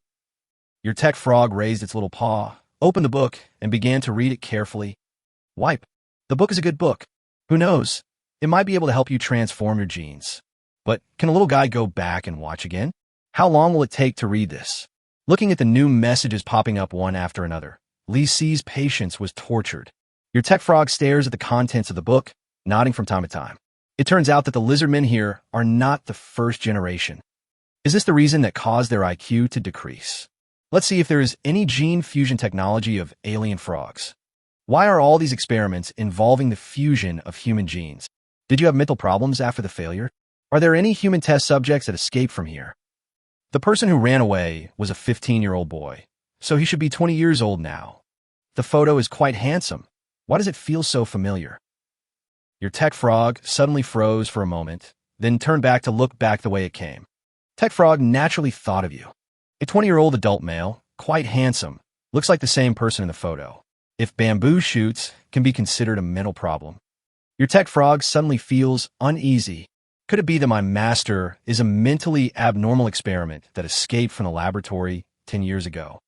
Your Tech Frog raised its little paw, opened the book, and began to read it carefully. Wipe. The book is a good book. Who knows? It might be able to help you transform your genes. But can a little guy go back and watch again? How long will it take to read this? Looking at the new messages popping up one after another, Lisi's patience was tortured. Your Tech Frog stares at the contents of the book, nodding from time to time. It turns out that the lizardmen here are not the first generation. Is this the reason that caused their IQ to decrease? Let's see if there is any gene fusion technology of alien frogs. Why are all these experiments involving the fusion of human genes? Did you have mental problems after the failure? Are there any human test subjects that escaped from here? The person who ran away was a 15-year-old boy, so he should be 20 years old now. The photo is quite handsome. Why does it feel so familiar? Your Tech Frog suddenly froze for a moment, then turned back to look back the way it came. Tech Frog naturally thought of you. A 20-year-old adult male, quite handsome, looks like the same person in the photo. If bamboo shoots can be considered a mental problem. Your Tech Frog suddenly feels uneasy. Could it be that my master is a mentally abnormal experiment that escaped from the laboratory 10 years ago?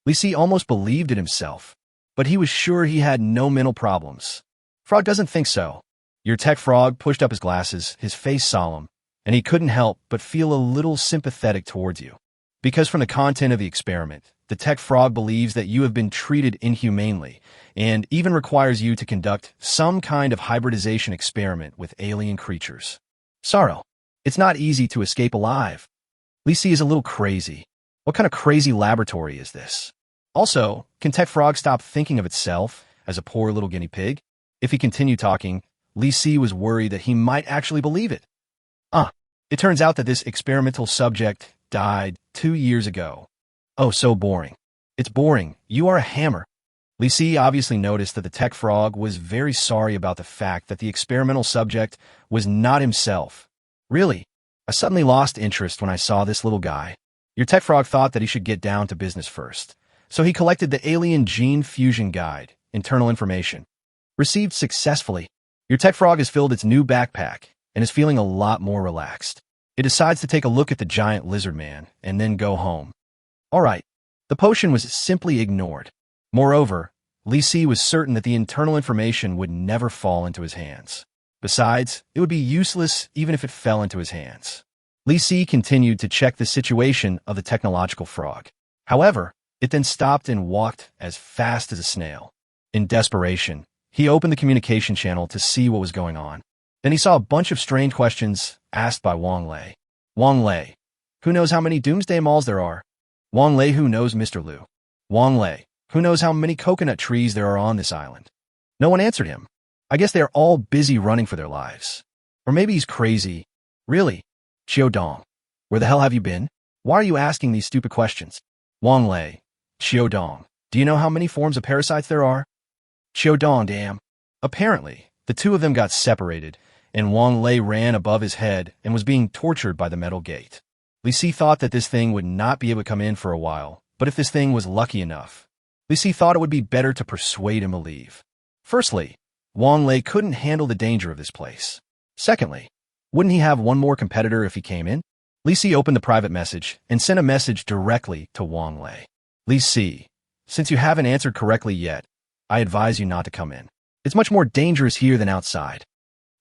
Lisi almost believed it himself, but he was sure he had no mental problems. Frog doesn't think so. Your Tech Frog pushed up his glasses, his face solemn, and he couldn't help but feel a little sympathetic towards you. Because from the content of the experiment, the Tech Frog believes that you have been treated inhumanely and even requires you to conduct some kind of hybridization experiment with alien creatures. Sorrow. It's not easy to escape alive. Lisi is a little crazy. What kind of crazy laboratory is this? Also, can Tech Frog stop thinking of itself as a poor little guinea pig? If he continued talking, Lisi was worried that he might actually believe it. Ah, it turns out that this experimental subject died 2 years ago. Oh, so boring. It's boring. You are a hammer. Lisi obviously noticed that the tech frog was very sorry about the fact that the experimental subject was not himself. Really, I suddenly lost interest when I saw this little guy. Your tech frog thought that he should get down to business first. So he collected the Alien Gene Fusion Guide, internal information. Received successfully. Your tech frog has filled its new backpack and is feeling a lot more relaxed. It decides to take a look at the giant lizard man and then go home. All right, the potion was simply ignored. Moreover, Lisi was certain that the internal information would never fall into his hands. Besides, it would be useless even if it fell into his hands. Lisi continued to check the situation of the technological frog. However, it then stopped and walked as fast as a snail. In desperation, he opened the communication channel to see what was going on. Then he saw a bunch of strange questions asked by Wang Lei. Wang Lei, who knows how many doomsday malls there are? Wang Lei, who knows Mr. Liu? Wang Lei, who knows how many coconut trees there are on this island? No one answered him. I guess they are all busy running for their lives. Or maybe he's crazy. Really? Xiao Dong, where the hell have you been? Why are you asking these stupid questions? Wang Lei, Xiao Dong, do you know how many forms of parasites there are? Xiao Dong, damn. Apparently, the two of them got separated, and Wang Lei ran above his head and was being tortured by the metal gate. Lisi thought that this thing would not be able to come in for a while, but if this thing was lucky enough, Lisi thought it would be better to persuade him to leave. Firstly, Wang Lei couldn't handle the danger of this place. Secondly, wouldn't he have one more competitor if he came in? Lisi opened the private message and sent a message directly to Wang Lei. Lisi, since you haven't answered correctly yet, I advise you not to come in. It's much more dangerous here than outside.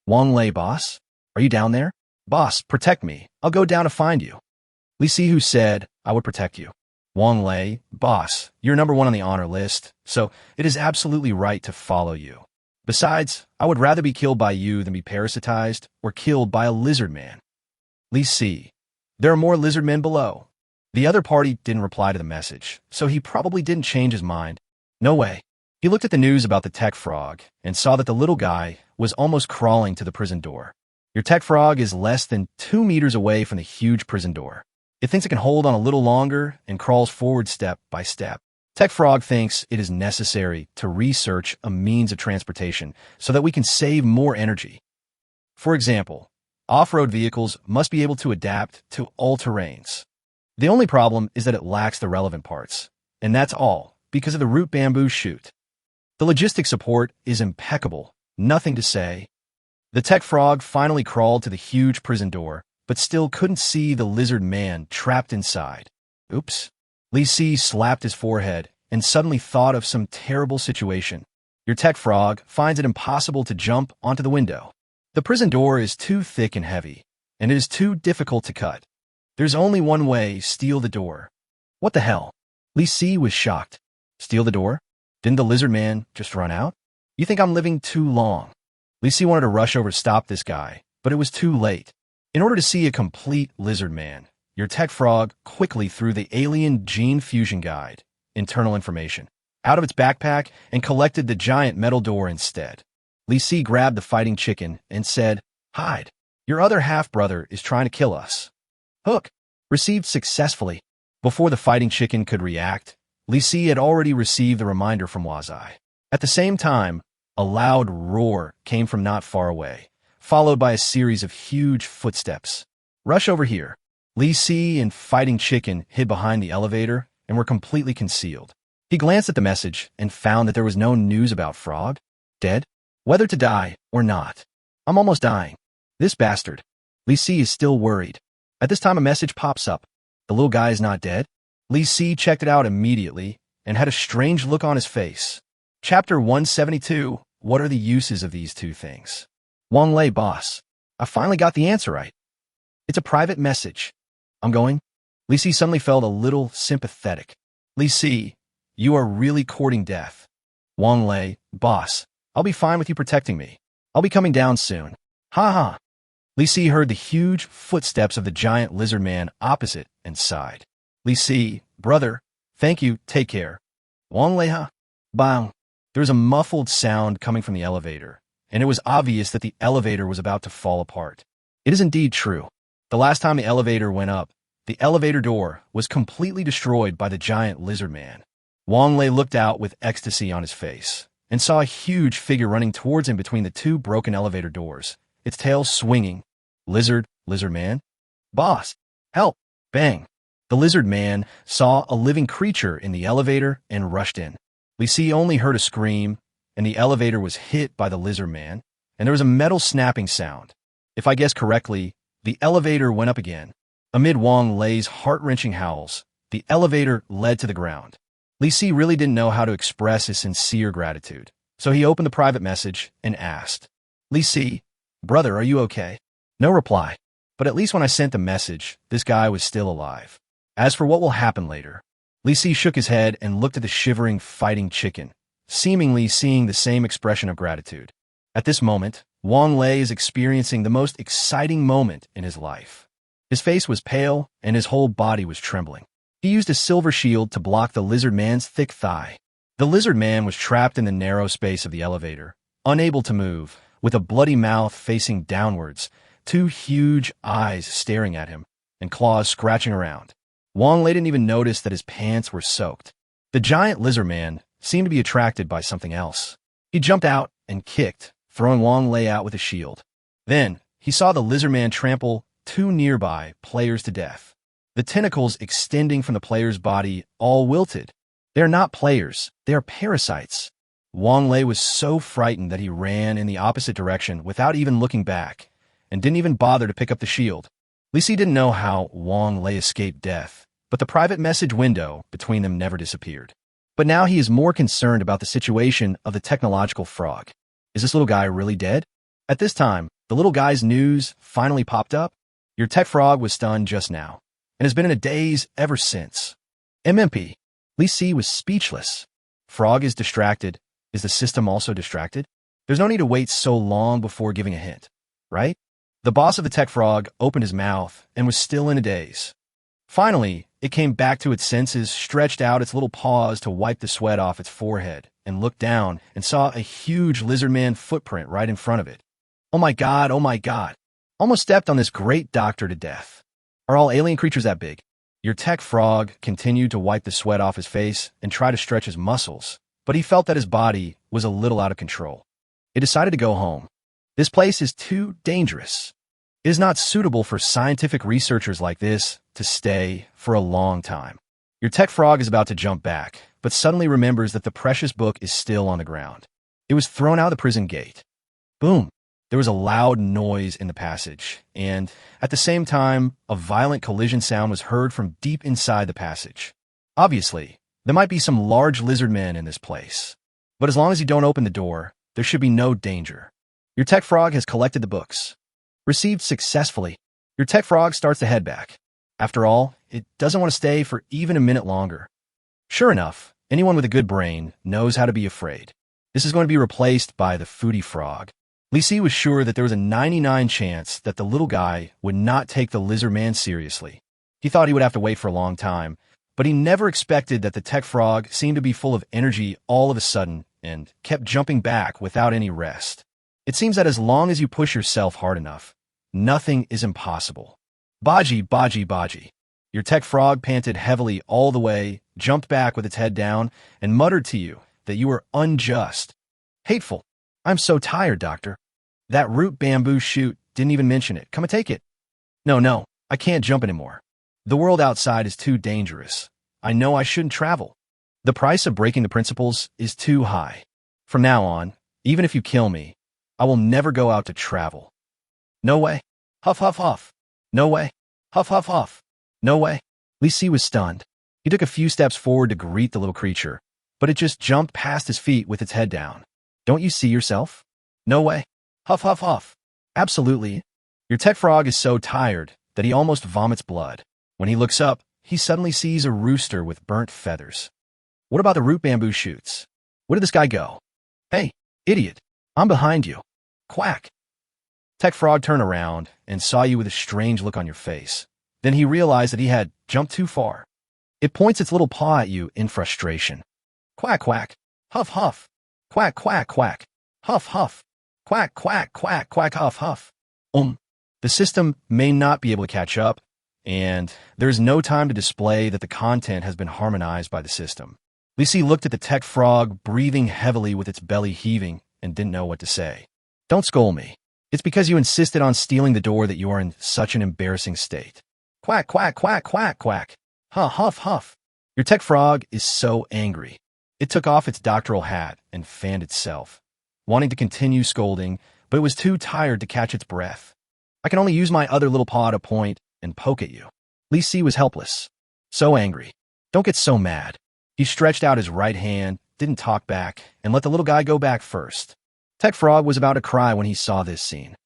Wang Lei, boss? Are you down there? Boss, protect me. I'll go down to find you. Lisi, who said, I would protect you. Wang Lei, boss, you're number one on the honor list, so it is absolutely right to follow you. Besides, I would rather be killed by you than be parasitized or killed by a lizard man. Lisi, there are more lizard men below. The other party didn't reply to the message, so he probably didn't change his mind. No way. He looked at the news about the tech frog and saw that the little guy was almost crawling to the prison door. Your tech frog is less than 2 meters away from the huge prison door. It thinks it can hold on a little longer and crawls forward step by step. Tech frog thinks it is necessary to research a means of transportation so that we can save more energy. For example, off-road vehicles must be able to adapt to all terrains. The only problem is that it lacks the relevant parts, and that's all because of the root bamboo shoot. The logistic support is impeccable, nothing to say. The tech frog finally crawled to the huge prison door, but still couldn't see the lizard man trapped inside. Oops. Lisi slapped his forehead and suddenly thought of some terrible situation. Your tech frog finds it impossible to jump onto the window. The prison door is too thick and heavy, and it is too difficult to cut. There's only one way, steal the door. What the hell? Lisi was shocked. Steal the door? Didn't the lizard man just run out? You think I'm living too long? Lisi wanted to rush over to stop this guy, but it was too late. In order to see a complete lizard man, your tech frog quickly threw the Alien Gene Fusion Guide, internal information, out of its backpack and collected the giant metal door instead. Lisi grabbed the fighting chicken and said, Hide. Your other half-brother is trying to kill us. Hook. Received successfully. Before the fighting chicken could react, Lisi had already received the reminder from Wazai. At the same time, a loud roar came from not far away, followed by a series of huge footsteps. Rush over here. Lisi and Fighting Chicken hid behind the elevator and were completely concealed. He glanced at the message and found that there was no news about Frog. Dead? Whether to die or not. I'm almost dying. This bastard. Lisi is still worried. At this time a message pops up. The little guy is not dead. Lisi checked it out immediately and had a strange look on his face. Chapter 172. What are the uses of these two things? Wang Lei, boss. I finally got the answer right. It's a private message. I'm going. Lisi suddenly felt a little sympathetic. Lisi, you are really courting death. Wang Lei, boss. I'll be fine with you protecting me. I'll be coming down soon. Ha ha. Lisi heard the huge footsteps of the giant lizard man opposite and sighed. Lisi, brother, thank you, take care. Wang Lei, ha? Bang. There was a muffled sound coming from the elevator, and it was obvious that the elevator was about to fall apart. It is indeed true. The last time the elevator went up, the elevator door was completely destroyed by the giant lizard man. Wang Lei looked out with ecstasy on his face and saw a huge figure running towards him between the two broken elevator doors, its tail swinging. Lizard man? Boss, help! Bang! The lizard man saw a living creature in the elevator and rushed in. Li Si only heard a scream, and the elevator was hit by the lizard man, and there was a metal snapping sound. If I guess correctly, the elevator went up again. Amid Wang Lei's heart-wrenching howls, the elevator led to the ground. Li Si really didn't know how to express his sincere gratitude, so he opened the private message and asked, Li Si, brother, are you okay? No reply, but at least when I sent the message, this guy was still alive. As for what will happen later, Li Si shook his head and looked at the shivering, fighting chicken, seemingly seeing the same expression of gratitude. At this moment, Wang Lei is experiencing the most exciting moment in his life. His face was pale, and his whole body was trembling. He used a silver shield to block the lizard man's thick thigh. The lizard man was trapped in the narrow space of the elevator, unable to move, with a bloody mouth facing downwards, two huge eyes staring at him, and claws scratching around. Wang Lei didn't even notice that his pants were soaked. The giant lizard man seemed to be attracted by something else. He jumped out and kicked, throwing Wang Lei out with a shield. Then, he saw the lizard man trample two nearby players to death. The tentacles extending from the player's body all wilted. They are not players, they are parasites. Wang Lei was so frightened that he ran in the opposite direction without even looking back, and didn't even bother to pick up the shield. Li Si didn't know how Wang Lei escaped death, but the private message window between them never disappeared. But now he is more concerned about the situation of the technological frog. Is this little guy really dead? At this time, the little guy's news finally popped up. Your tech frog was stunned just now, and has been in a daze ever since. MMP. Li Si was speechless. Frog is distracted. Is the system also distracted? There's no need to wait so long before giving a hint, right? The boss of the tech frog opened his mouth and was still in a daze. Finally, it came back to its senses, stretched out its little paws to wipe the sweat off its forehead, and looked down and saw a huge lizard man footprint right in front of it. Oh my God, oh my God. Almost stepped on this great doctor to death. Are all alien creatures that big? Your tech frog continued to wipe the sweat off his face and try to stretch his muscles, but he felt that his body was a little out of control. It decided to go home. This place is too dangerous. It is not suitable for scientific researchers like this to stay for a long time. Your tech frog is about to jump back, but suddenly remembers that the precious book is still on the ground. It was thrown out of the prison gate. Boom! There was a loud noise in the passage, and at the same time, a violent collision sound was heard from deep inside the passage. Obviously, there might be some large lizard men in this place, but as long as you don't open the door, there should be no danger. Your tech frog has collected the books. Received successfully. Your tech frog starts to head back. After all, it doesn't want to stay for even a minute longer. Sure enough, anyone with a good brain knows how to be afraid. This is going to be replaced by the foodie frog. Li Si was sure that there was a 99% chance that the little guy would not take the lizard man seriously. He thought he would have to wait for a long time, but he never expected that the tech frog seemed to be full of energy all of a sudden and kept jumping back without any rest. It seems that as long as you push yourself hard enough, nothing is impossible. Baji, baji, baji. Your tech frog panted heavily all the way, jumped back with its head down, and muttered to you that you were unjust. Hateful. I'm so tired, doctor. That root bamboo shoot didn't even mention it. Come and take it. No, I can't jump anymore. The world outside is too dangerous. I know I shouldn't travel. The price of breaking the principles is too high. From now on, even if you kill me, I will never go out to travel. No way. Huff, huff, huff. No way. Huff, huff, huff. No way. Li Si was stunned. He took a few steps forward to greet the little creature, but it just jumped past his feet with its head down. Don't you see yourself? No way. Huff, huff, huff. Absolutely. Your tech frog is so tired that he almost vomits blood. When he looks up, he suddenly sees a rooster with burnt feathers. What about the root bamboo shoots? Where did this guy go? Hey, idiot. I'm behind you. Quack. Tech frog turned around and saw you with a strange look on your face. Then he realized that he had jumped too far. It points its little paw at you in frustration. Quack, quack. Huff, huff. Quack, quack, quack. Huff, huff. Quack, quack, quack, quack, huff, huff. The system may not be able to catch up, and there's no time to display that the content has been harmonized by the system. Lee Si looked at the tech frog, breathing heavily with its belly heaving, and didn't know what to say. Don't scold me. It's because you insisted on stealing the door that you are in such an embarrassing state. Quack, quack, quack, quack, quack. Huh, huff, huff. Your tech frog is so angry. It took off its doctoral hat and fanned itself, wanting to continue scolding, but it was too tired to catch its breath. I can only use my other little paw to point and poke at you. Lee Si was helpless. So angry. Don't get so mad. He stretched out his right hand, didn't talk back, and let the little guy go back first. Tech Frog was about to cry when he saw this scene.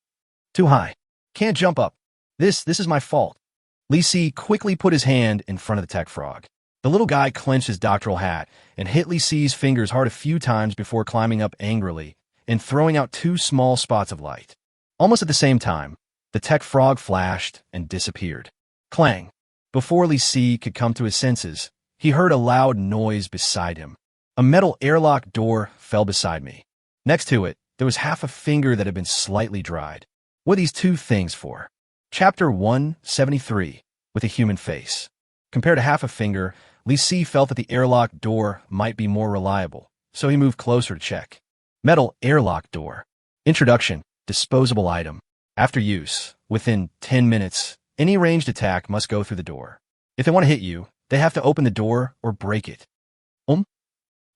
Too high. Can't jump up. This is my fault. Lee Si quickly put his hand in front of the Tech Frog. The little guy clenched his doctoral hat and hit Lee Si's fingers hard a few times before climbing up angrily and throwing out 2 small spots of light. Almost at the same time, the Tech Frog flashed and disappeared. Clang! Before Lee Si could come to his senses, he heard a loud noise beside him. A metal airlock door fell beside me. Next to it, there was half a finger that had been slightly dried. What are these 2 things for? Chapter 173, with a human face. Compared to half a finger, Lee Si felt that the airlock door might be more reliable, so he moved closer to check. Metal airlock door. Introduction, disposable item. After use, within 10 minutes, any ranged attack must go through the door. If they want to hit you, they have to open the door or break it.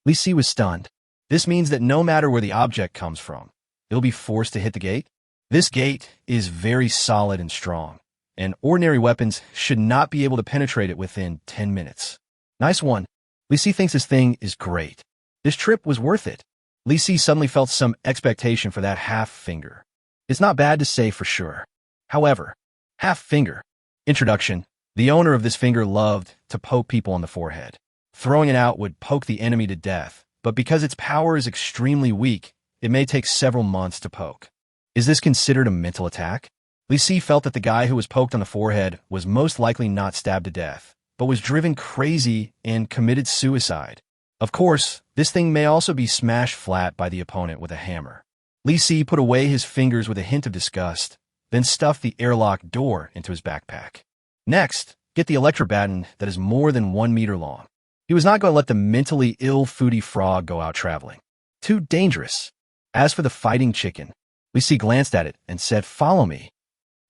Lee Si was stunned. This means that no matter where the object comes from, it'll be forced to hit the gate. This gate is very solid and strong, and ordinary weapons should not be able to penetrate it within 10 minutes. Nice one. Lee Si thinks this thing is great. This trip was worth it. Lee Si suddenly felt some expectation for that half finger. It's not bad to say for sure. However, half finger. Introduction. The owner of this finger loved to poke people on the forehead. Throwing it out would poke the enemy to death, but because its power is extremely weak, it may take several months to poke. Is this considered a mental attack? Lee Si felt that the guy who was poked on the forehead was most likely not stabbed to death, but was driven crazy and committed suicide. Of course, this thing may also be smashed flat by the opponent with a hammer. Lee Si put away his fingers with a hint of disgust, then stuffed the airlock door into his backpack. Next, get the electrobaton that is more than 1 meter long. He was not going to let the mentally ill foodie frog go out traveling. Too dangerous. As for the fighting chicken, Lee Si glanced at it and said, "Follow me."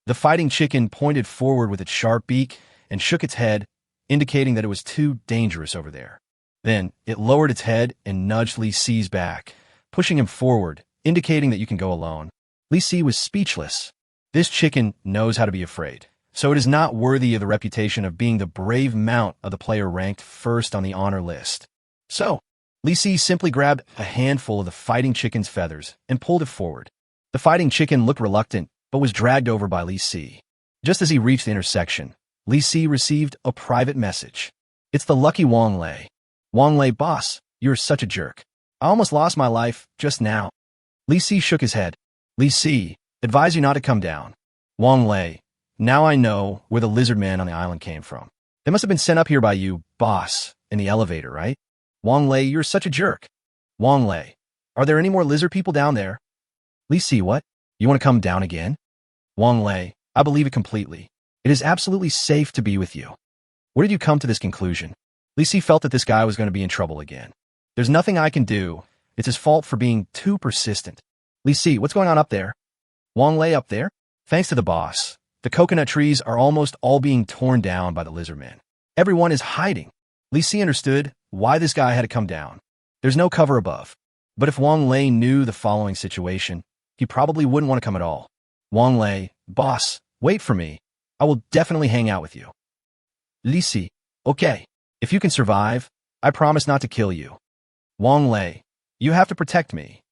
The fighting chicken pointed forward with its sharp beak and shook its head, indicating that it was too dangerous over there. Then it lowered its head and nudged Lee Si's back, pushing him forward, indicating that you can go alone. Lee Si was speechless. This chicken knows how to be afraid, so it is not worthy of the reputation of being the brave mount of the player ranked first on the honor list. So, Lee Si simply grabbed a handful of the fighting chicken's feathers and pulled it forward. The fighting chicken looked reluctant, but was dragged over by Lee Si. Just as he reached the intersection, Lee Si received a private message. It's the lucky Wang Lei. Wang Lei, boss, you're such a jerk. I almost lost my life just now. Lee Si shook his head. Lee Si, advise you not to come down. Wang Lei, now I know where the lizard man on the island came from. They must have been sent up here by you, boss, in the elevator, right? Wang Lei, you're such a jerk. Wang Lei, are there any more lizard people down there? Lee Si, what? You want to come down again? Wang Lei, I believe it completely. It is absolutely safe to be with you. Where did you come to this conclusion? Lee Si felt that this guy was going to be in trouble again. There's nothing I can do. It's his fault for being too persistent. Lee Si, what's going on up there? Wang Lei, up there? Thanks to the boss, the coconut trees are almost all being torn down by the lizard men. Everyone is hiding. Lee Si understood why this guy had to come down. There's no cover above. But if Wang Lei knew the following situation, he probably wouldn't want to come at all. Wang Lei, boss, wait for me. I will definitely hang out with you. Lee Si, okay. If you can survive, I promise not to kill you. Wang Lei, you have to protect me.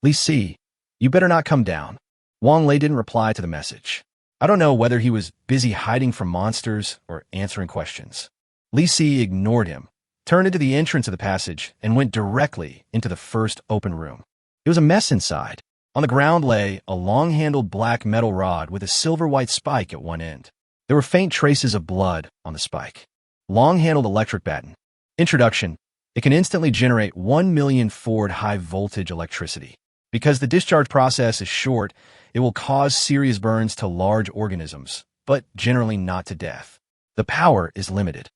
Lee Si, you better not come down. Wang Lei didn't reply to the message. I don't know whether he was busy hiding from monsters or answering questions. Lee Si ignored him, turned into the entrance of the passage, and went directly into the first open room. It was a mess inside. On the ground lay a long-handled black metal rod with a silver-white spike at one end. There were faint traces of blood on the spike. Long-handled electric baton. Introduction. It can instantly generate 1 million Ford high-voltage electricity. Because the discharge process is short, it will cause serious burns to large organisms, but generally not to death. The power is limited.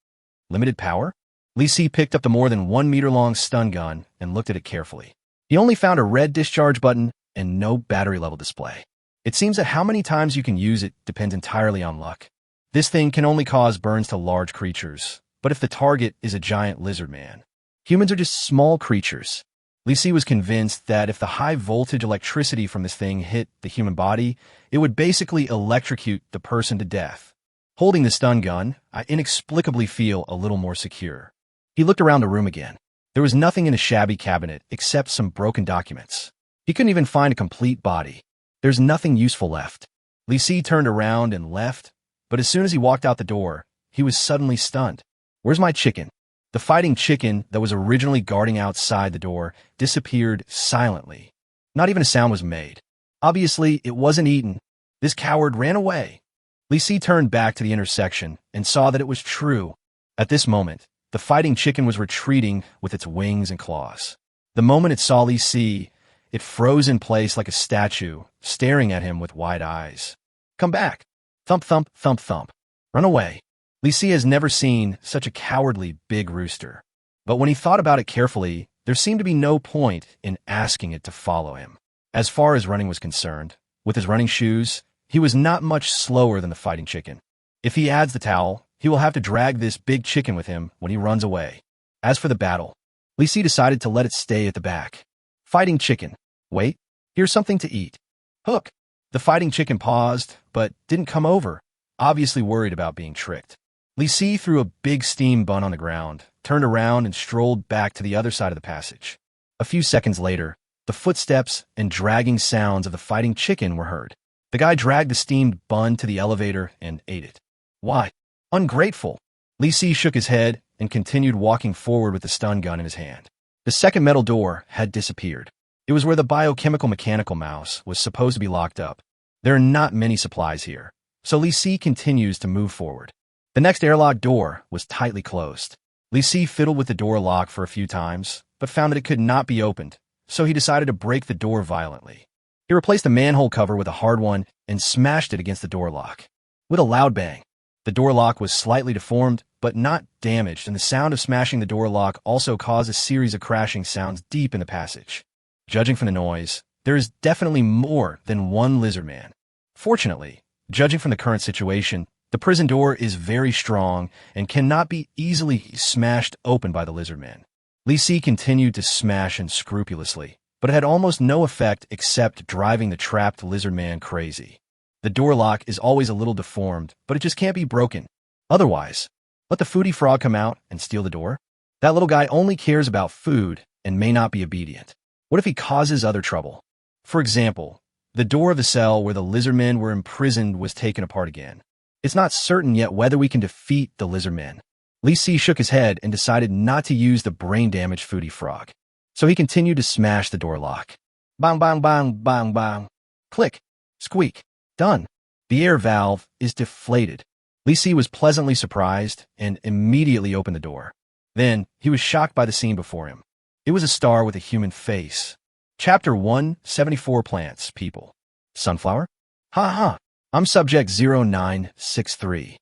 Limited power? Li Si picked up the more than 1-meter-long stun gun and looked at it carefully. He only found a red discharge button and no battery level display. It seems that how many times you can use it depends entirely on luck. This thing can only cause burns to large creatures, but if the target is a giant lizard man, humans are just small creatures. Li Si was convinced that if the high-voltage electricity from this thing hit the human body, it would basically electrocute the person to death. Holding the stun gun, I inexplicably feel a little more secure. He looked around the room again. There was nothing in a shabby cabinet except some broken documents. He couldn't even find a complete body. There's nothing useful left. Li Si turned around and left, but as soon as he walked out the door, he was suddenly stunned. Where's my chicken? The fighting chicken that was originally guarding outside the door disappeared silently. Not even a sound was made. Obviously, it wasn't eaten. This coward ran away. Li Si turned back to the intersection and saw that it was true. At this moment, the fighting chicken was retreating with its wings and claws. The moment it saw Li Si, it froze in place like a statue, staring at him with wide eyes. Come back. Thump, thump, thump, thump. Run away. Li Si has never seen such a cowardly big rooster. But when he thought about it carefully, there seemed to be no point in asking it to follow him. As far as running was concerned, with his running shoes, he was not much slower than the fighting chicken. If he adds the towel, he will have to drag this big chicken with him when he runs away. As for the battle, Li Si decided to let it stay at the back. Fighting chicken. Wait, here's something to eat. Hook. The fighting chicken paused, but didn't come over, obviously worried about being tricked. Li Si threw a big steam bun on the ground, turned around and strolled back to the other side of the passage. A few seconds later, the footsteps and dragging sounds of the fighting chicken were heard. The guy dragged the steamed bun to the elevator and ate it. Why? Ungrateful. Li Si shook his head and continued walking forward with the stun gun in his hand. The second metal door had disappeared. It was where the biochemical mechanical mouse was supposed to be locked up. There are not many supplies here, so Li Si continues to move forward. The next airlock door was tightly closed. Li Si fiddled with the door lock for a few times, but found that it could not be opened, so he decided to break the door violently. He replaced the manhole cover with a hard one and smashed it against the door lock. With a loud bang, the door lock was slightly deformed, but not damaged, and the sound of smashing the door lock also caused a series of crashing sounds deep in the passage. Judging from the noise, there is definitely more than one lizard man. Fortunately, judging from the current situation, the prison door is very strong and cannot be easily smashed open by the lizard man. Li Si continued to smash unscrupulously, but it had almost no effect except driving the trapped lizard man crazy. The door lock is always a little deformed, but it just can't be broken. Otherwise, let the foodie frog come out and steal the door? That little guy only cares about food and may not be obedient. What if he causes other trouble? For example, the door of the cell where the lizard men were imprisoned was taken apart again. It's not certain yet whether we can defeat the lizard men. Li Si shook his head and decided not to use the brain-damaged foodie frog. So he continued to smash the door lock. Bang, bang, bang, bang, bang. Click. Squeak. Done. The air valve is deflated. Li Si was pleasantly surprised and immediately opened the door. Then, he was shocked by the scene before him. It was a star with a human face. Chapter 1, 74 Plants, People. Sunflower? Ha ha. I'm subject 0963.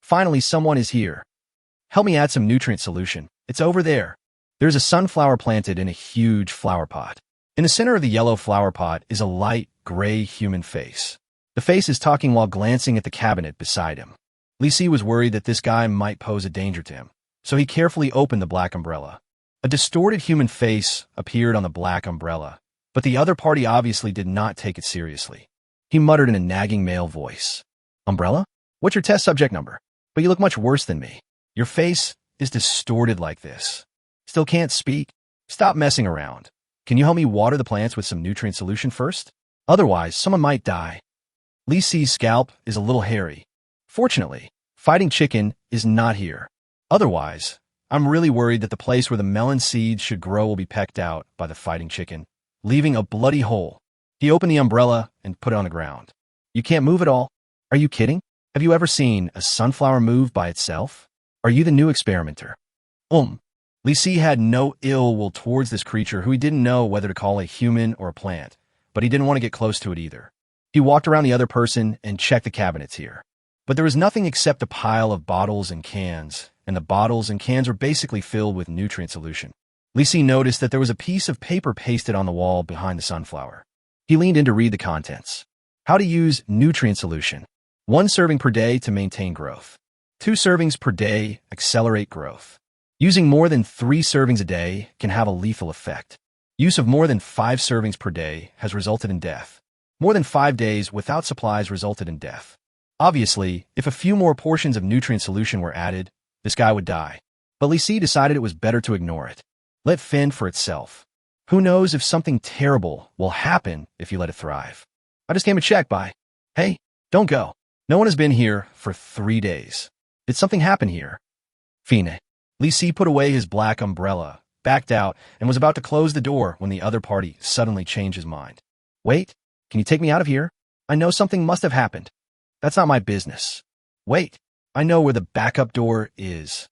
Finally, someone is here. Help me add some nutrient solution. It's over there. There's a sunflower planted in a huge flower pot. In the center of the yellow flower pot is a light gray human face. The face is talking while glancing at the cabinet beside him. Li Si was worried that this guy might pose a danger to him, so he carefully opened the black umbrella. A distorted human face appeared on the black umbrella, but the other party obviously did not take it seriously. He muttered in a nagging male voice. Umbrella? What's your test subject number? But you look much worse than me. Your face is distorted like this. Still can't speak? Stop messing around. Can you help me water the plants with some nutrient solution first? Otherwise, someone might die. Li Si's scalp is a little hairy. Fortunately, fighting chicken is not here. Otherwise, I'm really worried that the place where the melon seeds should grow will be pecked out by the fighting chicken, leaving a bloody hole. He opened the umbrella and put it on the ground. You can't move at all? Are you kidding? Have you ever seen a sunflower move by itself? Are you the new experimenter? Li Si had no ill will towards this creature who he didn't know whether to call a human or a plant, but he didn't want to get close to it either. He walked around the other person and checked the cabinets here. But there was nothing except a pile of bottles and cans, and the bottles and cans were basically filled with nutrient solution. Li Si noticed that there was a piece of paper pasted on the wall behind the sunflower. He leaned in to read the contents. How to use nutrient solution. 1 serving per day to maintain growth. 2 servings per day accelerate growth. Using more than 3 servings a day can have a lethal effect. Use of more than 5 servings per day has resulted in death. More than 5 days without supplies resulted in death. Obviously, if a few more portions of nutrient solution were added, this guy would die. But Li Si decided it was better to ignore it. Let fend for itself. Who knows if something terrible will happen if you let it thrive. I just came to check by. Hey, don't go. No one has been here for 3 days. Did something happen here? Fine. Li Si put away his black umbrella, backed out, and was about to close the door when the other party suddenly changed his mind. Wait, can you take me out of here? I know something must have happened. That's not my business. Wait, I know where the backup door is.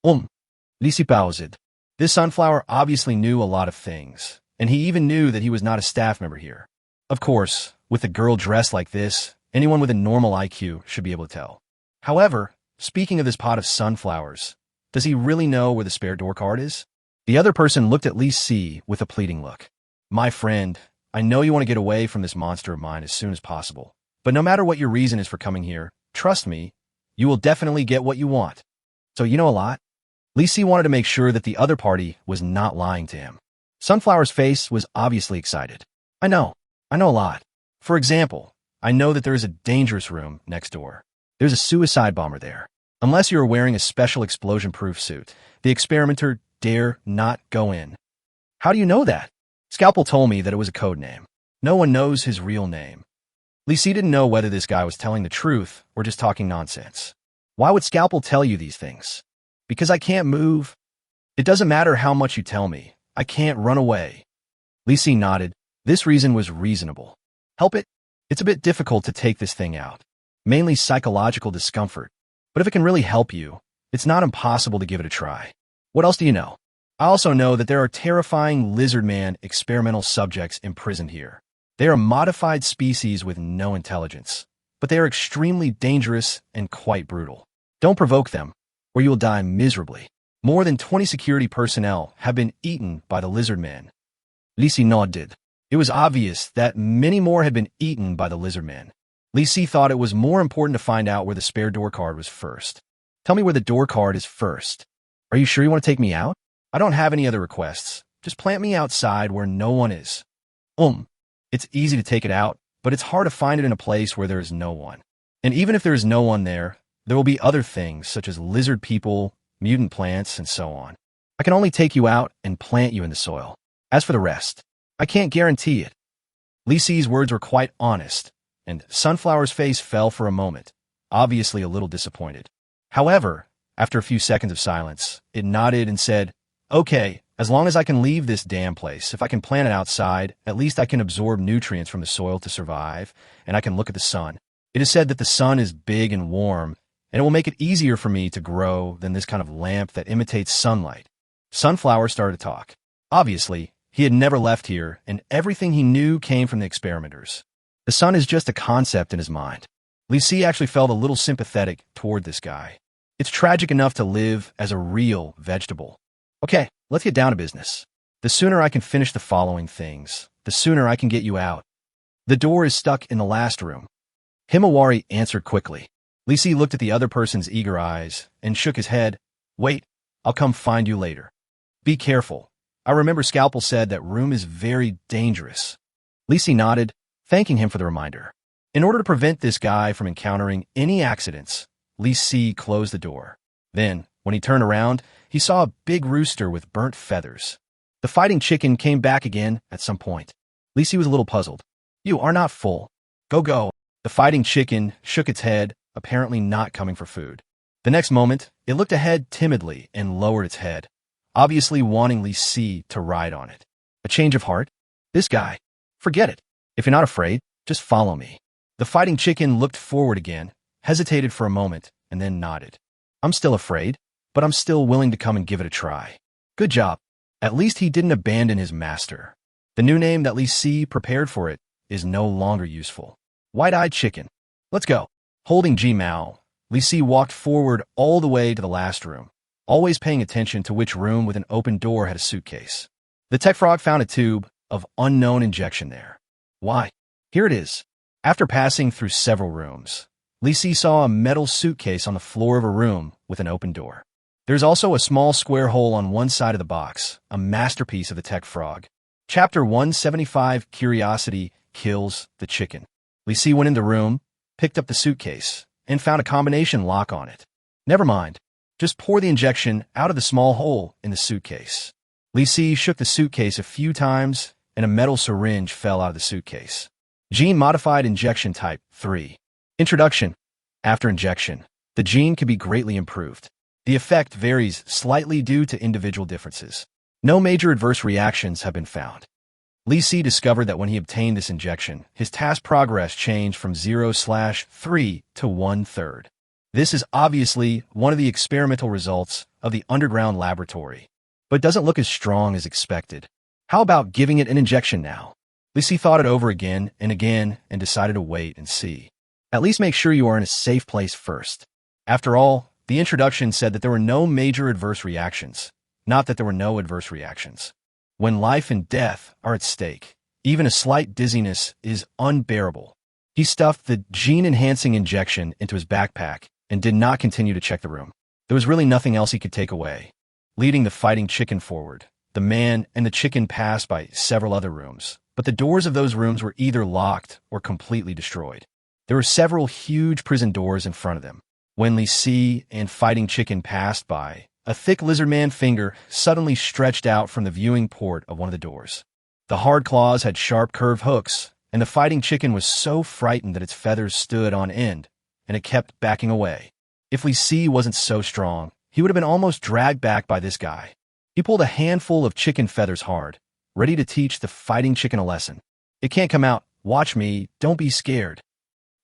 Li Si paused. This sunflower obviously knew a lot of things, and he even knew that he was not a staff member here. Of course, with a girl dressed like this, anyone with a normal IQ should be able to tell. However, speaking of this pot of sunflowers, does he really know where the spare door card is? The other person looked at Li Si with a pleading look. My friend, I know you want to get away from this monster of mine as soon as possible, but no matter what your reason is for coming here, trust me, you will definitely get what you want. So you know a lot? Li Si wanted to make sure that the other party was not lying to him. Sunflower's face was obviously excited. I know a lot. For example, I know that there is a dangerous room next door. There's a suicide bomber there. Unless you are wearing a special explosion-proof suit, the experimenter dare not go in. How do you know that? Scalpel told me that it was a code name. No one knows his real name. Li Si didn't know whether this guy was telling the truth or just talking nonsense. Why would Scalpel tell you these things? Because I can't move. It doesn't matter how much you tell me. I can't run away. Li Si nodded. This reason was reasonable. Help it? It's a bit difficult to take this thing out. Mainly psychological discomfort. But if it can really help you, it's not impossible to give it a try. What else do you know? I also know that there are terrifying lizard man experimental subjects imprisoned here. They are a modified species with no intelligence, but they are extremely dangerous and quite brutal. Don't provoke them, or you will die miserably. More than 20 security personnel have been eaten by the lizard man. Li Si nodded. It was obvious that many more had been eaten by the lizard man. Li Si thought it was more important to find out where the spare door card was first. Tell me where the door card is first. Are you sure you want to take me out? I don't have any other requests. Just plant me outside where no one is. It's easy to take it out, but it's hard to find it in a place where there is no one. And even if there is no one there, there will be other things such as lizard people, mutant plants, and so on. I can only take you out and plant you in the soil. As for the rest, I can't guarantee it. Li Si's words were quite honest, and Sunflower's face fell for a moment, obviously a little disappointed. However, after a few seconds of silence, it nodded and said, Okay, as long as I can leave this damn place, if I can plant it outside, at least I can absorb nutrients from the soil to survive, and I can look at the sun. It is said that the sun is big and warm, and it will make it easier for me to grow than this kind of lamp that imitates sunlight. Sunflower started to talk. Obviously, he had never left here, and everything he knew came from the experimenters. The sun is just a concept in his mind. Li Si actually felt a little sympathetic toward this guy. It's tragic enough to live as a real vegetable. Okay, let's get down to business. The sooner I can finish the following things, the sooner I can get you out. The door is stuck in the last room. Himawari answered quickly. Li Si looked at the other person's eager eyes and shook his head. Wait, I'll come find you later. Be careful. I remember Scalpel said that room is very dangerous. Li Si nodded, thanking him for the reminder. In order to prevent this guy from encountering any accidents, Li Si closed the door. Then, when he turned around, he saw a big rooster with burnt feathers. The fighting chicken came back again at some point. Li Si was a little puzzled. You are not full. Go. The fighting chicken shook its head, apparently not coming for food. The next moment, it looked ahead timidly and lowered its head, obviously wanting Li Si to ride on it. A change of heart? This guy. Forget it. If you're not afraid, just follow me. The fighting chicken looked forward again, hesitated for a moment, and then nodded. I'm still afraid, but I'm still willing to come and give it a try. Good job. At least he didn't abandon his master. The new name that Li Si prepared for it is no longer useful. White-eyed chicken. Let's go. Holding Ji Mao, Li Si walked forward all the way to the last room, always paying attention to which room with an open door had a suitcase. The tech frog found a tube of unknown injection there. Why? Here it is. After passing through several rooms, Li Si saw a metal suitcase on the floor of a room with an open door. There's also a small square hole on one side of the box, a masterpiece of the tech frog. Chapter 175, Curiosity Kills the Chicken. Li Si went in the room, picked up the suitcase, and found a combination lock on it. Never mind. Just pour the injection out of the small hole in the suitcase. Li Si shook the suitcase a few times, and a metal syringe fell out of the suitcase. Gene Modified Injection Type 3. Introduction. After injection, the gene can be greatly improved. The effect varies slightly due to individual differences. No major adverse reactions have been found. Li Si discovered that when he obtained this injection, his task progress changed from 0/3 to 1/3. This is obviously one of the experimental results of the underground laboratory, but doesn't look as strong as expected. How about giving it an injection now? Li Si thought it over again and decided to wait and see. At least make sure you are in a safe place first. After all, the introduction said that there were no major adverse reactions, not that there were no adverse reactions. When life and death are at stake, even a slight dizziness is unbearable. He stuffed the gene-enhancing injection into his backpack and did not continue to check the room. There was really nothing else he could take away. Leading the fighting chicken forward, the man and the chicken passed by several other rooms, but the doors of those rooms were either locked or completely destroyed. There were several huge prison doors in front of them. When Li Si and fighting chicken passed by, a thick lizard man finger suddenly stretched out from the viewing port of one of the doors. The hard claws had sharp curved hooks, and the fighting chicken was so frightened that its feathers stood on end, and it kept backing away. If Li Si wasn't so strong, he would have been almost dragged back by this guy. He pulled a handful of chicken feathers hard, ready to teach the fighting chicken a lesson. It can't come out. Watch me. Don't be scared.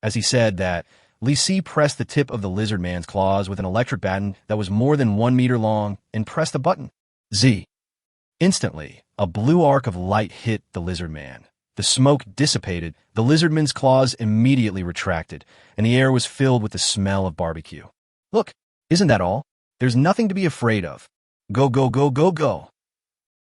As he said that, Li Si pressed the tip of the lizard man's claws with an electric baton that was more than 1 meter long and pressed a button. Z. Instantly, a blue arc of light hit the lizard man. The smoke dissipated, the lizardman's claws immediately retracted, and the air was filled with the smell of barbecue. Look, isn't that all? There's nothing to be afraid of. Go, go, go, go, go.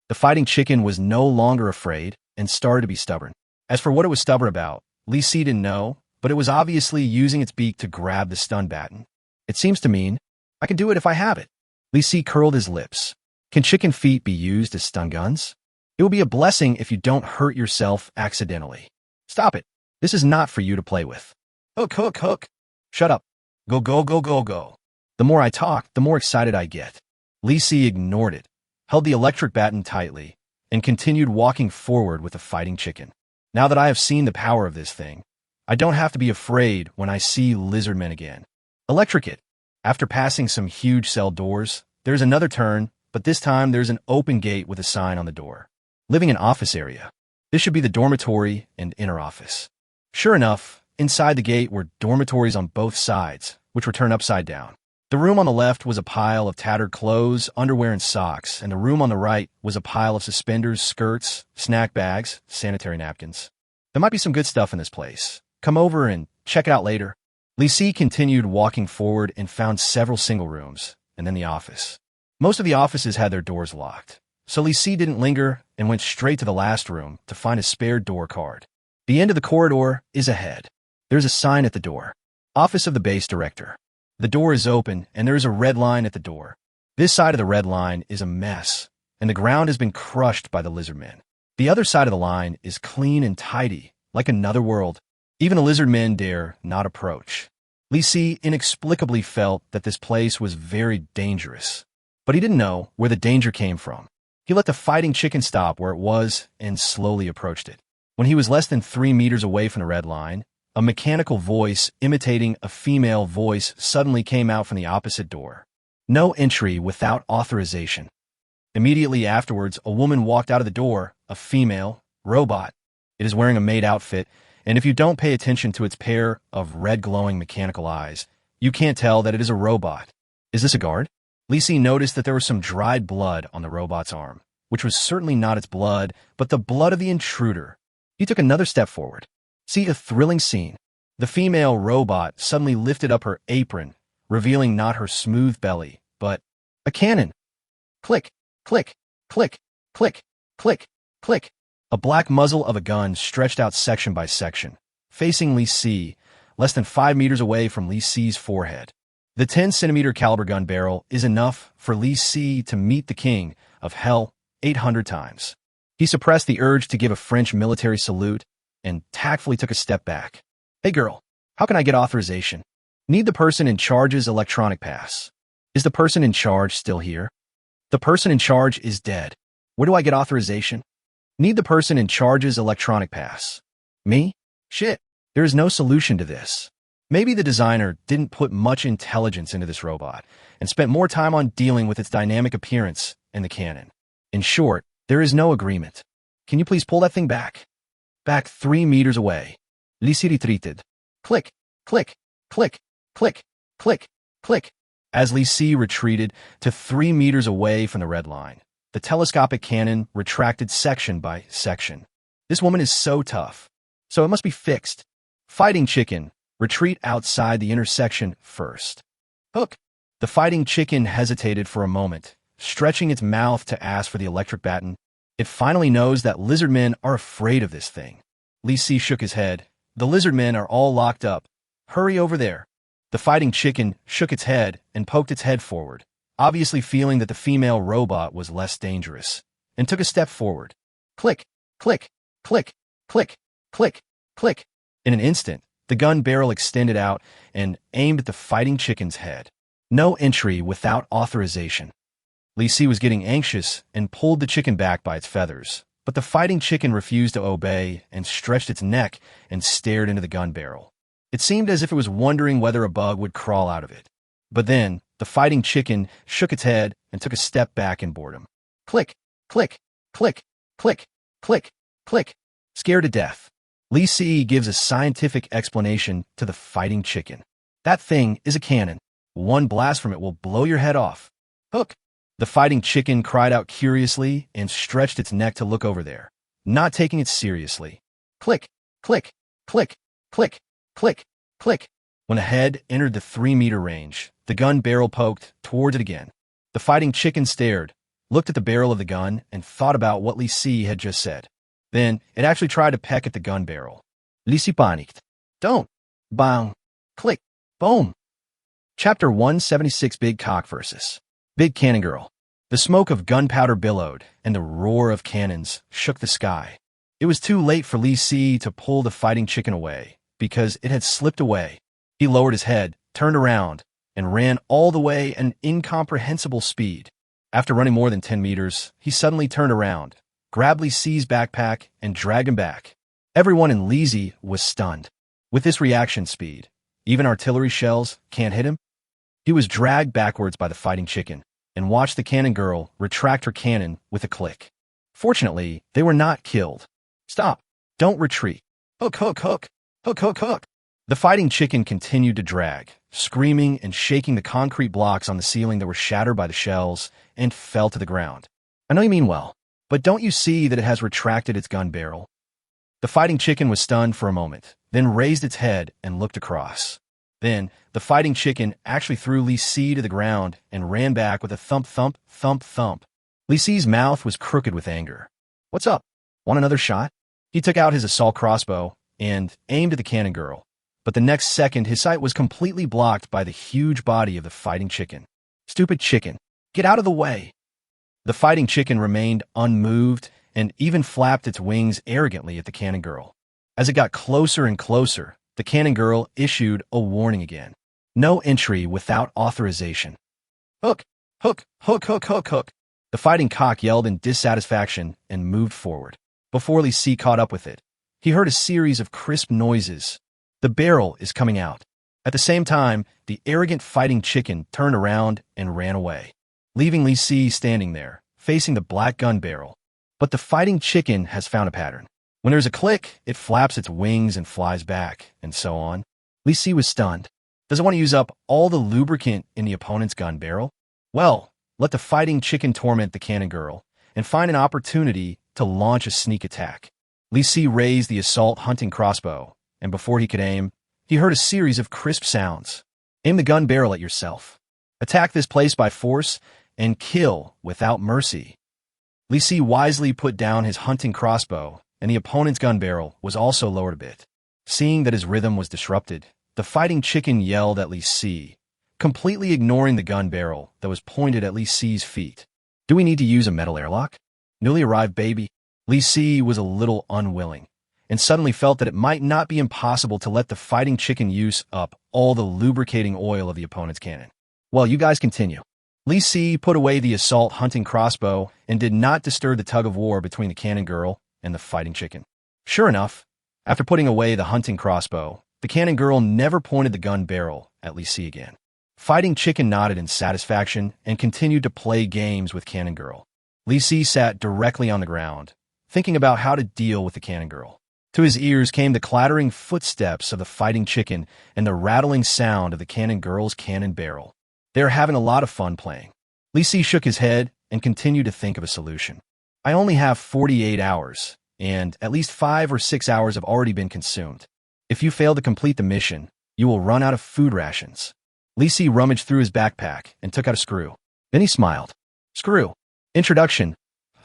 The fighting chicken was no longer afraid and started to be stubborn. As for what it was stubborn about, Li Si didn't know, but it was obviously using its beak to grab the stun baton. It seems to mean, I can do it if I have it. Li Si curled his lips. Can chicken feet be used as stun guns? It will be a blessing if you don't hurt yourself accidentally. Stop it. This is not for you to play with. Hook, hook, hook. Shut up. Go, go, go, go, go. The more I talk, the more excited I get. Li Si ignored it, held the electric baton tightly, and continued walking forward with the fighting chicken. Now that I have seen the power of this thing, I don't have to be afraid when I see lizardmen again. Electric it. After passing some huge cell doors, there's another turn, but this time there's an open gate with a sign on the door. Living in office area. This should be the dormitory and inner office. Sure enough, inside the gate were dormitories on both sides, which were turned upside down. The room on the left was a pile of tattered clothes, underwear, and socks, and the room on the right was a pile of suspenders, skirts, snack bags, sanitary napkins. There might be some good stuff in this place. Come over and check it out later. Li Si continued walking forward and found several single rooms, and then the office. Most of the offices had their doors locked, so Li Si didn't linger and went straight to the last room to find a spare door card. The end of the corridor is ahead. There's a sign at the door. Office of the Base Director. The door is open, and there is a red line at the door. This side of the red line is a mess, and the ground has been crushed by the lizardmen. The other side of the line is clean and tidy, like another world. Even the lizardmen dare not approach. Li Si inexplicably felt that this place was very dangerous, but he didn't know where the danger came from. He let the fighting chicken stop where it was and slowly approached it. When he was less than 3 meters away from the red line, a mechanical voice imitating a female voice suddenly came out from the opposite door. No entry without authorization. Immediately afterwards, a woman walked out of the door, a female robot. It is wearing a maid outfit, and if you don't pay attention to its pair of red glowing mechanical eyes, you can't tell that it is a robot. Is this a guard? Li Si noticed that there was some dried blood on the robot's arm, which was certainly not its blood, but the blood of the intruder. He took another step forward. See a thrilling scene. The female robot suddenly lifted up her apron, revealing not her smooth belly, but a cannon. Click, click, click, click, click, click. A black muzzle of a gun stretched out section by section, facing Li Si, less than 5 meters away from Li Si's forehead. The 10-centimeter caliber gun barrel is enough for Li Si to meet the king of hell 800 times. He suppressed the urge to give a French military salute and tactfully took a step back. Hey girl, how can I get authorization? Need the person in charge's electronic pass. Is the person in charge still here? The person in charge is dead. Where do I get authorization? Need the person in charge's electronic pass. Me? Shit, there is no solution to this. Maybe the designer didn't put much intelligence into this robot and spent more time on dealing with its dynamic appearance and the cannon. In short, there is no agreement. Can you please pull that thing back? Back 3 meters away. Li Si retreated. Click, click, click, click, click, click. As Li Si retreated to 3 meters away from the red line, the telescopic cannon retracted section by section. This woman is so tough, so it must be fixed. Fighting chicken, retreat outside the intersection first. Hook. The fighting chicken hesitated for a moment, stretching its mouth to ask for the electric baton. It finally knows that lizard men are afraid of this thing. Li Si shook his head. The lizard men are all locked up. Hurry over there. The fighting chicken shook its head and poked its head forward, obviously feeling that the female robot was less dangerous, and took a step forward. Click, click, click, click, click, click. In an instant, the gun barrel extended out and aimed at the fighting chicken's head. No entry without authorization. Li Si was getting anxious and pulled the chicken back by its feathers, but the fighting chicken refused to obey and stretched its neck and stared into the gun barrel. It seemed as if it was wondering whether a bug would crawl out of it. But then, the fighting chicken shook its head and took a step back in boredom. Click, click, click, click, click, click. Scared to death. Li Si gives a scientific explanation to the fighting chicken. That thing is a cannon. One blast from it will blow your head off. Hook. The fighting chicken cried out curiously and stretched its neck to look over there, not taking it seriously. Click, click, click, click, click, click. When a head entered the 3-meter range, the gun barrel poked towards it again. The fighting chicken stared, looked at the barrel of the gun, and thought about what Li Si had just said. Then, it actually tried to peck at the gun barrel. Li Si panicked. Don't. Bang. Click. Boom. Chapter 176 Big Cock vs. Big Cannon Girl. The smoke of gunpowder billowed, and the roar of cannons shook the sky. It was too late for Li Si to pull the fighting chicken away, because it had slipped away. He lowered his head, turned around, and ran all the way at an incomprehensible speed. After running more than 10 meters, he suddenly turned around, grabbed Li Si's backpack, and dragged him back. Everyone in Li Si was stunned. With this reaction speed, even artillery shells can't hit him. He was dragged backwards by the fighting chicken and watched the cannon girl retract her cannon with a click. Fortunately, they were not killed. Stop. Don't retreat. Hook, hook, hook. Hook, hook, hook. The fighting chicken continued to drag, screaming and shaking the concrete blocks on the ceiling that were shattered by the shells and fell to the ground. I know you mean well, but don't you see that it has retracted its gun barrel? The fighting chicken was stunned for a moment, then raised its head and looked across. Then, the fighting chicken actually threw Li Si to the ground and ran back with a thump, thump, thump, thump. Li Si's mouth was crooked with anger. What's up? Want another shot? He took out his assault crossbow and aimed at the cannon girl, but the next second his sight was completely blocked by the huge body of the fighting chicken. Stupid chicken, get out of the way! The fighting chicken remained unmoved and even flapped its wings arrogantly at the cannon girl. As it got closer and closer, the cannon girl issued a warning again. No entry without authorization. Hook, hook, hook, hook, hook, hook. The fighting cock yelled in dissatisfaction and moved forward. Before Li Si caught up with it, he heard a series of crisp noises. The barrel is coming out. At the same time, the arrogant fighting chicken turned around and ran away, leaving Li Si standing there, facing the black gun barrel. But the fighting chicken has found a pattern. When there's a click, it flaps its wings and flies back, and so on. Li Si was stunned. Does it want to use up all the lubricant in the opponent's gun barrel? Well, let the fighting chicken torment the cannon girl and find an opportunity to launch a sneak attack. Li Si raised the assault hunting crossbow, and before he could aim, he heard a series of crisp sounds. Aim the gun barrel at yourself. Attack this place by force and kill without mercy. Li Si wisely put down his hunting crossbow, and the opponent's gun barrel was also lowered a bit. Seeing that his rhythm was disrupted, the fighting chicken yelled at Li Si, completely ignoring the gun barrel that was pointed at Li Si's feet. Do we need to use a metal airlock? Newly arrived baby? Li Si was a little unwilling, and suddenly felt that it might not be impossible to let the fighting chicken use up all the lubricating oil of the opponent's cannon. Well, you guys continue. Li Si put away the assault hunting crossbow and did not disturb the tug-of-war between the cannon girl and the fighting chicken. Sure enough, after putting away the hunting crossbow, the cannon girl never pointed the gun barrel at Li Si again. Fighting chicken nodded in satisfaction and continued to play games with cannon girl. Li Si sat directly on the ground, thinking about how to deal with the cannon girl. To his ears came the clattering footsteps of the fighting chicken and the rattling sound of the cannon girl's cannon barrel. They are having a lot of fun playing. Li Si shook his head and continued to think of a solution. I only have 48 hours, and at least 5 or 6 hours have already been consumed. If you fail to complete the mission, you will run out of food rations. Li Si rummaged through his backpack and took out a screw. Then he smiled. Screw. Introduction.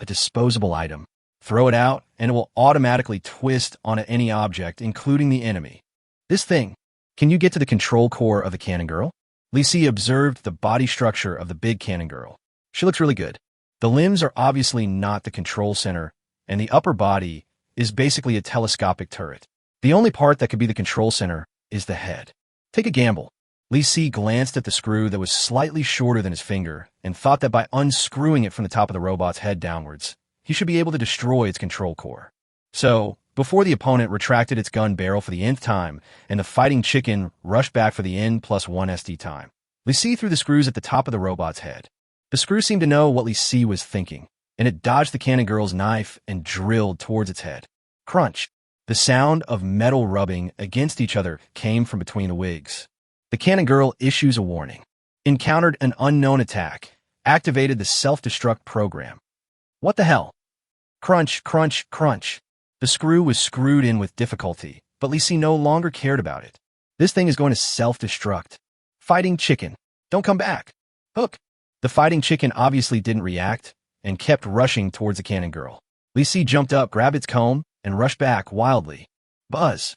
A disposable item. Throw it out, and it will automatically twist on any object, including the enemy. This thing. Can you get to the control core of the cannon girl? Li Si observed the body structure of the big cannon girl. She looks really good. The limbs are obviously not the control center, and the upper body is basically a telescopic turret. The only part that could be the control center is the head. Take a gamble. Li Si glanced at the screw that was slightly shorter than his finger and thought that by unscrewing it from the top of the robot's head downwards, he should be able to destroy its control core. So, before the opponent retracted its gun barrel for the nth time and the fighting chicken rushed back for the N+1 SD time, Li Si threw the screws at the top of the robot's head. The screw seemed to know what Li Si was thinking, and it dodged the cannon girl's knife and drilled towards its head. Crunch! The sound of metal rubbing against each other came from between the wigs. The cannon girl issues a warning. Encountered an unknown attack. Activated the self-destruct program. What the hell? Crunch, crunch, crunch. The screw was screwed in with difficulty, but Li Si no longer cared about it. This thing is going to self-destruct. Fighting chicken. Don't come back. Hook. The fighting chicken obviously didn't react and kept rushing towards the cannon girl. Li Si jumped up, grabbed its comb, and rushed back wildly. Buzz.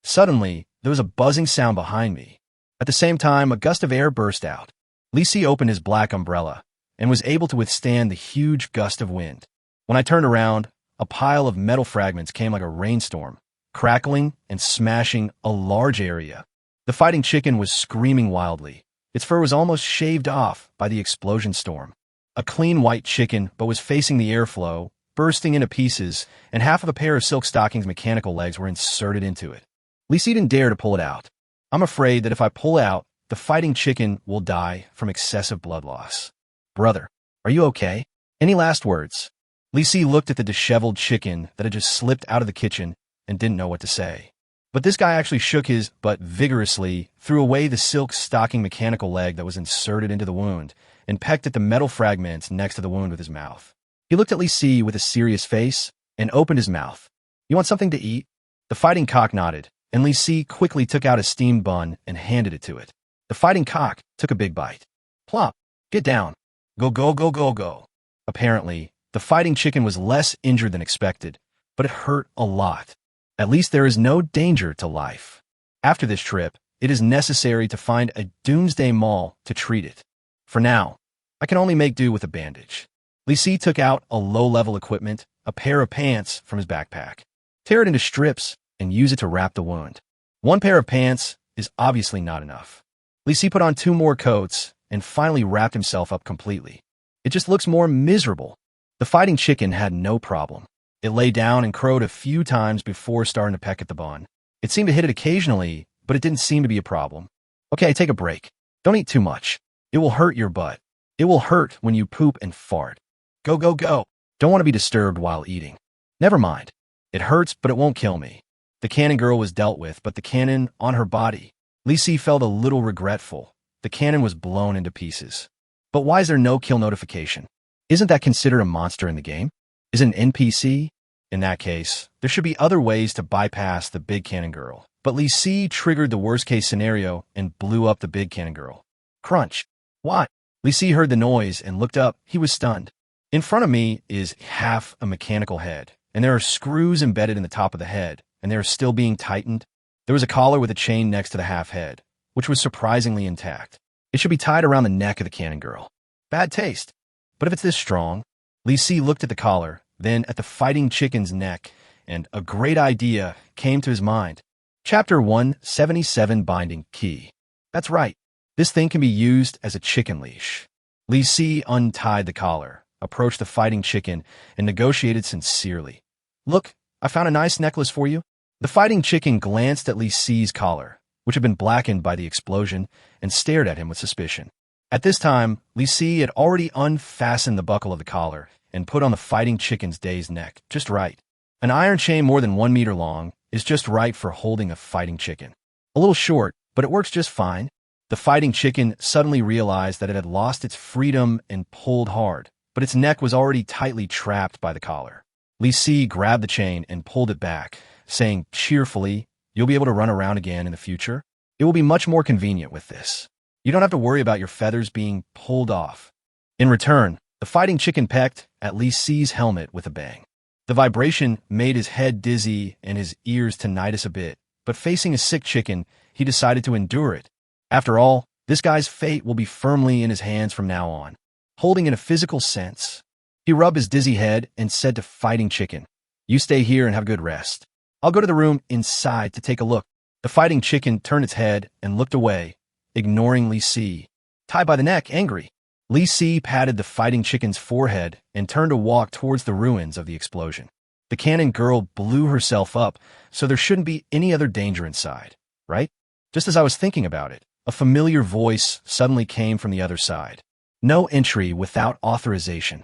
Suddenly, there was a buzzing sound behind me. At the same time, a gust of air burst out. Li Si opened his black umbrella and was able to withstand the huge gust of wind. When I turned around, a pile of metal fragments came like a rainstorm, crackling and smashing a large area. The fighting chicken was screaming wildly. Its fur was almost shaved off by the explosion storm. A clean white chicken, but was facing the airflow, bursting into pieces, and half of a pair of silk stockings' mechanical legs were inserted into it. Li Si didn't dare to pull it out. I'm afraid that if I pull out, the fighting chicken will die from excessive blood loss. Brother, are you okay? Any last words? Li Si looked at the disheveled chicken that had just slipped out of the kitchen and didn't know what to say. But this guy actually shook his butt vigorously, threw away the silk stocking mechanical leg that was inserted into the wound, and pecked at the metal fragments next to the wound with his mouth. He looked at Li Si with a serious face and opened his mouth. You want something to eat? The fighting cock nodded, and Li Si quickly took out a steamed bun and handed it to it. The fighting cock took a big bite. Plop. Get down. Go, go, go, go, go. Apparently, the fighting chicken was less injured than expected, but it hurt a lot. At least there is no danger to life. After this trip, it is necessary to find a doomsday mall to treat it. For now, I can only make do with a bandage. Li Si took out a low-level equipment, a pair of pants from his backpack. Tear it into strips and use it to wrap the wound. One pair of pants is obviously not enough. Li Si put on 2 more coats and finally wrapped himself up completely. It just looks more miserable. The fighting chicken had no problem. It lay down and crowed a few times before starting to peck at the bun. It seemed to hit it occasionally, but it didn't seem to be a problem. Okay, take a break. Don't eat too much. It will hurt your butt. It will hurt when you poop and fart. Go, go, go. Don't want to be disturbed while eating. Never mind. It hurts, but it won't kill me. The cannon girl was dealt with, but the cannon on her body. Li Si felt a little regretful. The cannon was blown into pieces. But why is there no kill notification? Isn't that considered a monster in the game? Is it an NPC? In that case, there should be other ways to bypass the big cannon girl. But Lee Si triggered the worst-case scenario and blew up the big cannon girl. Crunch. What? Lee Si heard the noise and looked up. He was stunned. In front of me is half a mechanical head, and there are screws embedded in the top of the head, and they are still being tightened. There was a collar with a chain next to the half head, which was surprisingly intact. It should be tied around the neck of the cannon girl. Bad taste. But if it's this strong, Lee Si looked at the collar, then at the fighting chicken's neck, and a great idea came to his mind. Chapter 177 Binding Key. That's right. This thing can be used as a chicken leash. Lee Si untied the collar, approached the fighting chicken, and negotiated sincerely. Look, I found a nice necklace for you. The fighting chicken glanced at Lee Si's collar, which had been blackened by the explosion, and stared at him with suspicion. At this time, Lee Si had already unfastened the buckle of the collar and put on the fighting chicken's dazed neck, just right. An iron chain more than 1 meter long is just right for holding a fighting chicken. A little short, but it works just fine. The fighting chicken suddenly realized that it had lost its freedom and pulled hard, but its neck was already tightly trapped by the collar. Lee Si grabbed the chain and pulled it back, saying cheerfully, "You'll be able to run around again in the future. It will be much more convenient with this. You don't have to worry about your feathers being pulled off." In return, the fighting chicken pecked at Lee Si's helmet with a bang. The vibration made his head dizzy and his ears tinnitus a bit, but facing a sick chicken, he decided to endure it. After all, this guy's fate will be firmly in his hands from now on. Holding in a physical sense, he rubbed his dizzy head and said to fighting chicken, "You stay here and have a good rest. I'll go to the room inside to take a look." The fighting chicken turned its head and looked away, ignoring Lee Si. Tied by the neck, angry, Lee Si patted the fighting chicken's forehead and turned to walk towards the ruins of the explosion. The cannon girl blew herself up, so there shouldn't be any other danger inside, right? Just as I was thinking about it, a familiar voice suddenly came from the other side. "No entry without authorization."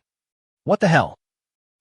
What the hell?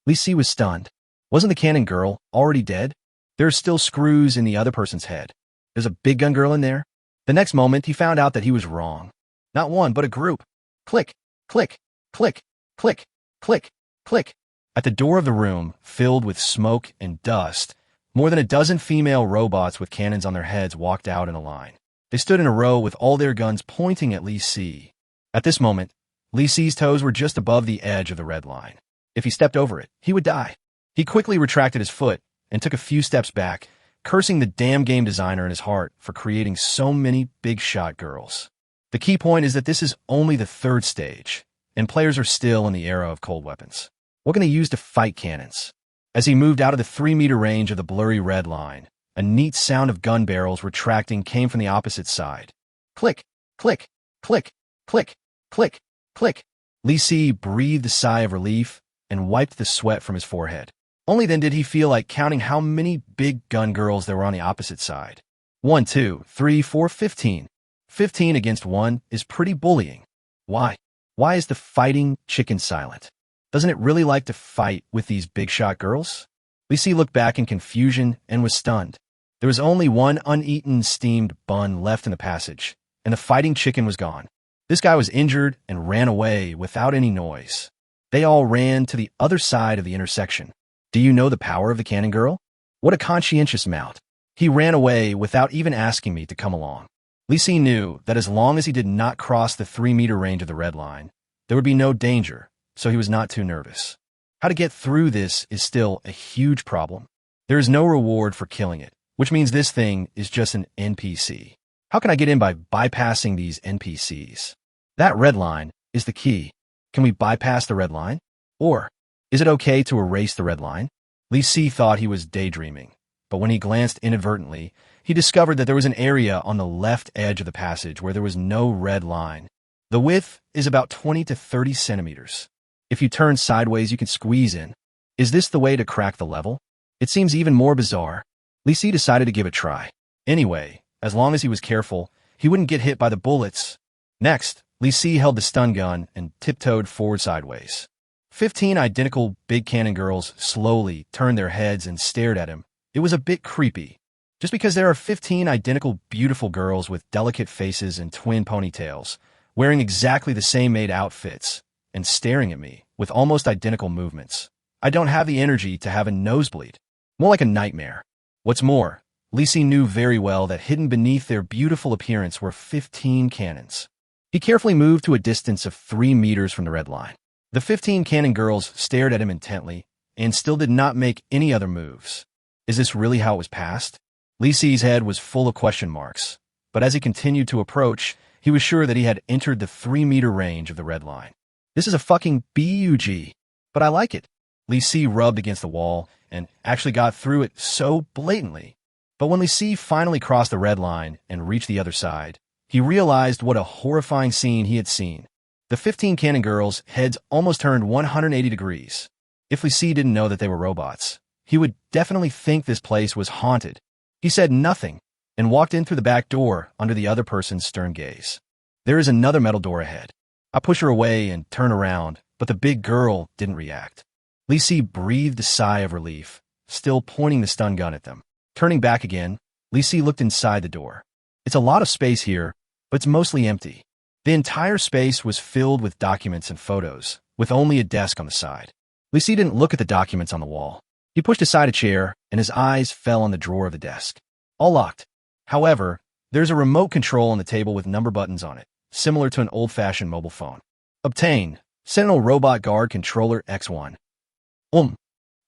Lee Si was stunned. Wasn't the cannon girl already dead? There are still screws in the other person's head. There's a big gun girl in there. The next moment, he found out that he was wrong. Not one, but a group. Click, click, click, click, click, click. At the door of the room, filled with smoke and dust, more than a dozen female robots with cannons on their heads walked out in a line. They stood in a row with all their guns pointing at Lee Si. At this moment, Lee Si's toes were just above the edge of the red line. If he stepped over it, he would die. He quickly retracted his foot and took a few steps back, cursing the damn game designer in his heart for creating so many big shot girls. The key point is that this is only the third stage, and players are still in the era of cold weapons. What can they use to fight cannons? As he moved out of the 3-meter range of the blurry red line, a neat sound of gun barrels retracting came from the opposite side. Click, click, click, click, click, click. Lee Si breathed a sigh of relief and wiped the sweat from his forehead. Only then did he feel like counting how many big gun girls there were on the opposite side. 1, 2, 3, 4, 15. 15 against 1 is pretty bullying. Why? Why is the fighting chicken silent? Doesn't it really like to fight with these big shot girls? Lee Si looked back in confusion and was stunned. There was only one uneaten steamed bun left in the passage, and the fighting chicken was gone. This guy was injured and ran away without any noise. They all ran to the other side of the intersection. Do you know the power of the cannon girl? What a conscientious mount. He ran away without even asking me to come along. Lee Si knew that as long as he did not cross the 3-meter range of the red line, there would be no danger, so he was not too nervous. How to get through this is still a huge problem. There is no reward for killing it, which means this thing is just an NPC. How can I get in by bypassing these NPCs? That red line is the key. Can we bypass the red line? Or is it okay to erase the red line? Lee Si thought he was daydreaming, but when he glanced inadvertently, he discovered that there was an area on the left edge of the passage where there was no red line. The width is about 20 to 30 centimeters. If you turn sideways, you can squeeze in. Is this the way to crack the level? It seems even more bizarre. Lee Si decided to give it a try. Anyway, as long as he was careful, he wouldn't get hit by the bullets. Next, Lee Si held the stun gun and tiptoed forward sideways. 15 identical big cannon girls slowly turned their heads and stared at him. It was a bit creepy. Just because there are 15 identical beautiful girls with delicate faces and twin ponytails, wearing exactly the same maid outfits, and staring at me with almost identical movements. I don't have the energy to have a nosebleed. More like a nightmare. What's more, Lisi knew very well that hidden beneath their beautiful appearance were 15 cannons. He carefully moved to a distance of 3 meters from the red line. The 15 cannon girls stared at him intently and still did not make any other moves. Is this really how it was passed? Lisi's head was full of question marks, but as he continued to approach, he was sure that he had entered the 3-meter range of the red line. This is a fucking bug, but I like it. Lisi rubbed against the wall and actually got through it so blatantly. But when Lisi finally crossed the red line and reached the other side, he realized what a horrifying scene he had seen. The 15 cannon girls' heads almost turned 180 degrees. If Lisi didn't know that they were robots, he would definitely think this place was haunted. He said nothing and walked in through the back door under the other person's stern gaze. There is another metal door ahead. I push her away and turn around, but the big girl didn't react. Lisi breathed a sigh of relief, still pointing the stun gun at them. Turning back again, Lisi looked inside the door. It's a lot of space here, but it's mostly empty. The entire space was filled with documents and photos, with only a desk on the side. Lisi didn't look at the documents on the wall. He pushed aside a chair, and his eyes fell on the drawer of the desk. All locked. However, there's a remote control on the table with number buttons on it, similar to an old-fashioned mobile phone. Obtain. Sentinel Robot Guard Controller X1.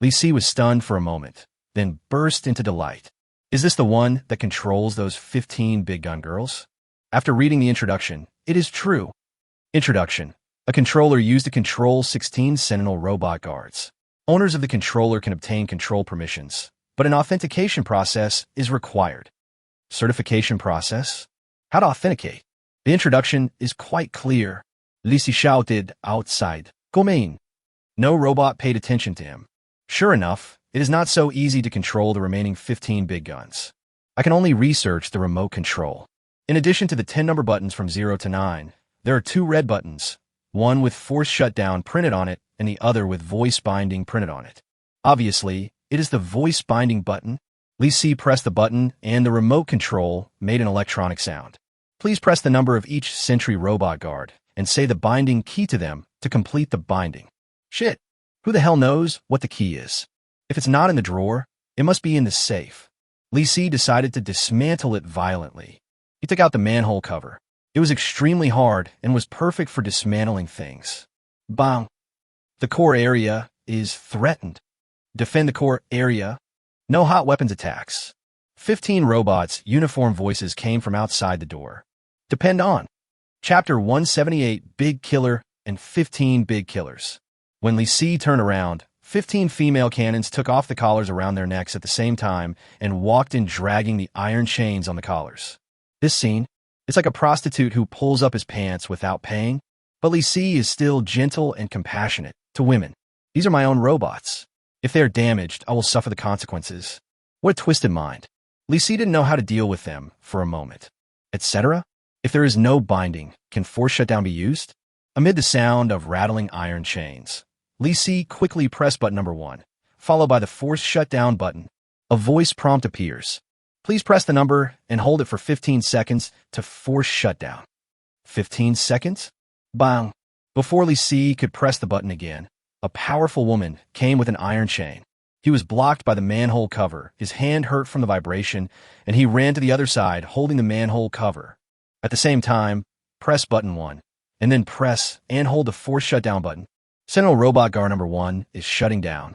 Lisi was stunned for a moment, then burst into delight. Is this the one that controls those 15 big gun girls? After reading the introduction, it is true. Introduction. A controller used to control 16 Sentinel robot guards. Owners of the controller can obtain control permissions, but an authentication process is required. Certification process? How to authenticate? The introduction is quite clear. Lisi shouted outside, "Come." No robot paid attention to him. Sure enough, it is not so easy to control the remaining 15 big guns. I can only research the remote control. In addition to the 10 number buttons from 0 to 9, there are 2 red buttons, one with force shutdown printed on it and the other with voice binding printed on it. Obviously, it is the voice binding button. Lisi pressed the button and the remote control made an electronic sound. Please press the number of each sentry robot guard and say the binding key to them to complete the binding. Shit, who the hell knows what the key is? If it's not in the drawer, it must be in the safe. Lisi decided to dismantle it violently. He took out the manhole cover. It was extremely hard and was perfect for dismantling things. Bang! The core area is threatened. Defend the core area. No hot weapons attacks. 15 robots' uniform voices came from outside the door. Depend on. Chapter 178, Big Killer and 15 Big Killers. When Lisi turned around, 15 female cannons took off the collars around their necks at the same time and walked in dragging the iron chains on the collars. This scene, it's like a prostitute who pulls up his pants without paying, but Lisi is still gentle and compassionate to women. These are my own robots. If they are damaged, I will suffer the consequences. What a twisted mind. Lisi didn't know how to deal with them for a moment. Etc. If there is no binding, can force shutdown be used? Amid the sound of rattling iron chains, Lisi quickly pressed button number 1, followed by the force shutdown button. A voice prompt appears. Please press the number and hold it for 15 seconds to force shutdown. 15 seconds? Bang! Before Lisi could press the button again, a powerful woman came with an iron chain. He was blocked by the manhole cover, his hand hurt from the vibration, and he ran to the other side holding the manhole cover. At the same time, press button 1, and then press and hold the force shutdown button. Sentinel Robot Guard number 1 is shutting down.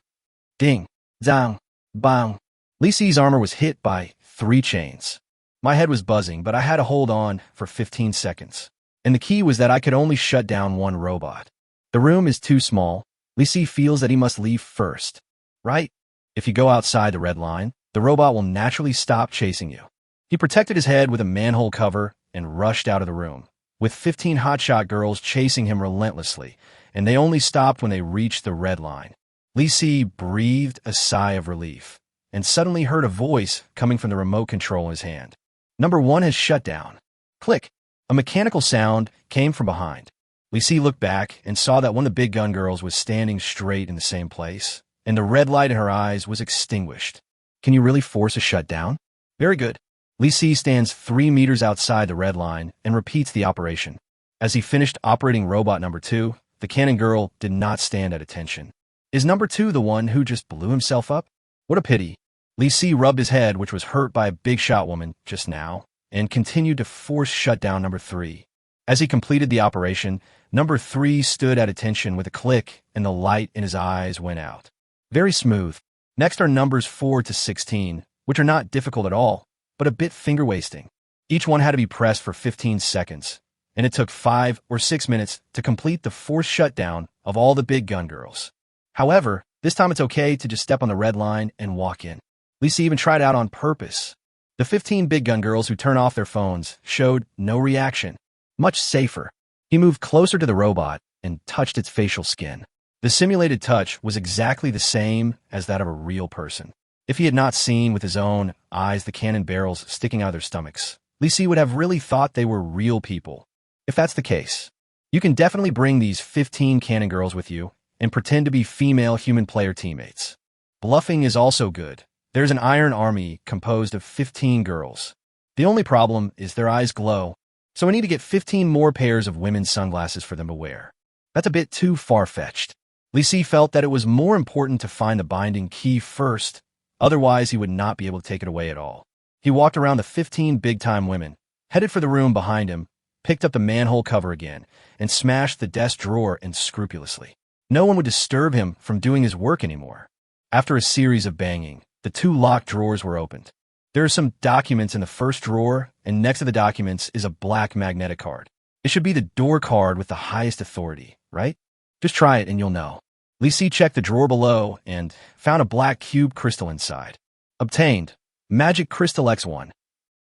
Ding! Zang! Bang! Lisi's armor was hit by 3 chains. My head was buzzing, but I had to hold on for 15 seconds. And the key was that I could only shut down 1 robot. The room is too small. Lisi feels that he must leave first. Right? If you go outside the red line, the robot will naturally stop chasing you. He protected his head with a manhole cover and rushed out of the room, with 15 hotshot girls chasing him relentlessly, and they only stopped when they reached the red line. Lisi breathed a sigh of relief, and suddenly heard a voice coming from the remote control in his hand. Number 1 has shut down. Click. A mechanical sound came from behind. Lisi looked back and saw that one of the big gun girls was standing straight in the same place, and the red light in her eyes was extinguished. Can you really force a shutdown? Very good. Lisi stands 3 meters outside the red line and repeats the operation. As he finished operating robot number 2, the cannon girl did not stand at attention. Is number 2 the one who just blew himself up? What a pity. Li Si rubbed his head, which was hurt by a big shot woman just now, and continued to force shut down number 3. As he completed the operation, number 3 stood at attention with a click, and the light in his eyes went out. Very smooth. Next are numbers 4 to 16, which are not difficult at all, but a bit finger-wasting. Each one had to be pressed for 15 seconds, and it took 5 or 6 minutes to complete the forced shutdown of all the big gun girls. However, this time it's okay to just step on the red line and walk in. Lisa even tried out on purpose. The 15 big gun girls who turn off their phones showed no reaction. Much safer. He moved closer to the robot and touched its facial skin. The simulated touch was exactly the same as that of a real person. If he had not seen with his own eyes the cannon barrels sticking out of their stomachs, Lisa would have really thought they were real people. If that's the case, you can definitely bring these 15 cannon girls with you and pretend to be female human player teammates. Bluffing is also good. There's an iron army composed of 15 girls. The only problem is their eyes glow, so we need to get 15 more pairs of women's sunglasses for them to wear. That's a bit too far-fetched. Li Si felt that it was more important to find the binding key first, otherwise he would not be able to take it away at all. He walked around the 15 big-time women, headed for the room behind him, picked up the manhole cover again, and smashed the desk drawer in scrupulously. No one would disturb him from doing his work anymore. After a series of banging, the 2 locked drawers were opened. There are some documents in the first drawer, and next to the documents is a black magnetic card. It should be the door card with the highest authority, right? Just try it and you'll know. Li Si checked the drawer below and found a black cube crystal inside. Obtained. Magic Crystal X1.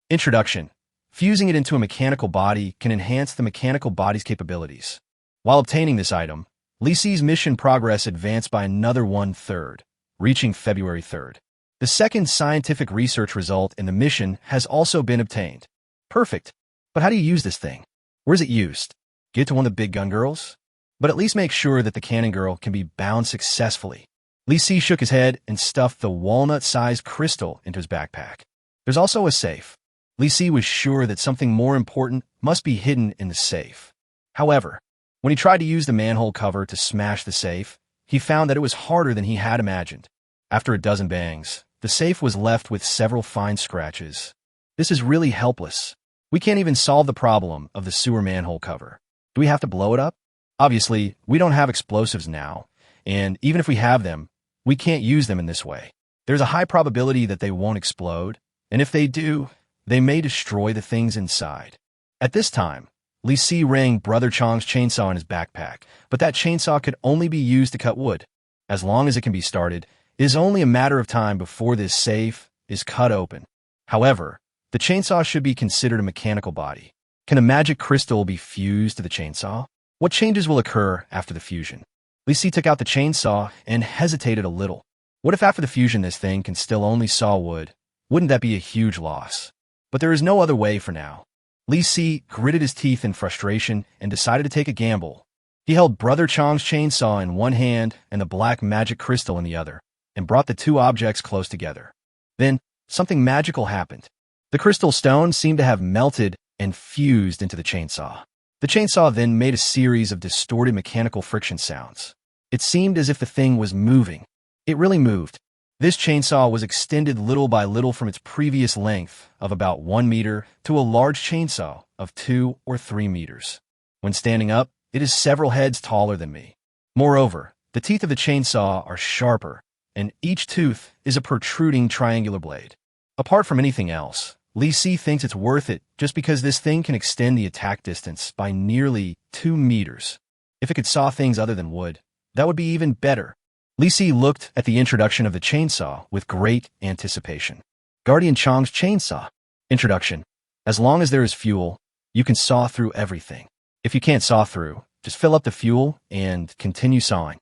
Introduction. Fusing it into a mechanical body can enhance the mechanical body's capabilities. While obtaining this item, Li Si's mission progress advanced by another 1/3, reaching February 3rd. The second scientific research result in the mission has also been obtained. Perfect. But how do you use this thing? Where's it used? Get to one of the big gun girls? But at least make sure that the cannon girl can be bound successfully. Li Si shook his head and stuffed the walnut-sized crystal into his backpack. There's also a safe. Li Si was sure that something more important must be hidden in the safe. However, when he tried to use the manhole cover to smash the safe, he found that it was harder than he had imagined. After a dozen bangs, the safe was left with several fine scratches. This is really helpless. We can't even solve the problem of the sewer manhole cover. Do we have to blow it up? Obviously, we don't have explosives now, and even if we have them, we can't use them in this way. There's a high probability that they won't explode, and if they do, they may destroy the things inside. At this time, Li Si rang Brother Chong's chainsaw in his backpack, but that chainsaw could only be used to cut wood. As long as it can be started, it is only a matter of time before this safe is cut open. However, the chainsaw should be considered a mechanical body. Can a magic crystal be fused to the chainsaw? What changes will occur after the fusion? Li Si took out the chainsaw and hesitated a little. What if after the fusion this thing can still only saw wood? Wouldn't that be a huge loss? But there is no other way for now. Li Si gritted his teeth in frustration and decided to take a gamble. He held Brother Chong's chainsaw in one hand and the black magic crystal in the other, and brought the 2 objects close together. Then, something magical happened. The crystal stone seemed to have melted and fused into the chainsaw. The chainsaw then made a series of distorted mechanical friction sounds. It seemed as if the thing was moving. It really moved. This chainsaw was extended little by little from its previous length of about 1 meter to a large chainsaw of 2 or 3 meters. When standing up, it is several heads taller than me. Moreover, the teeth of the chainsaw are sharper, and each tooth is a protruding triangular blade. Apart from anything else, Li Si thinks it's worth it just because this thing can extend the attack distance by nearly 2 meters. If it could saw things other than wood, that would be even better. Li Si looked at the introduction of the chainsaw with great anticipation. Guardian Chong's chainsaw. Introduction. As long as there is fuel, you can saw through everything. If you can't saw through, just fill up the fuel and continue sawing.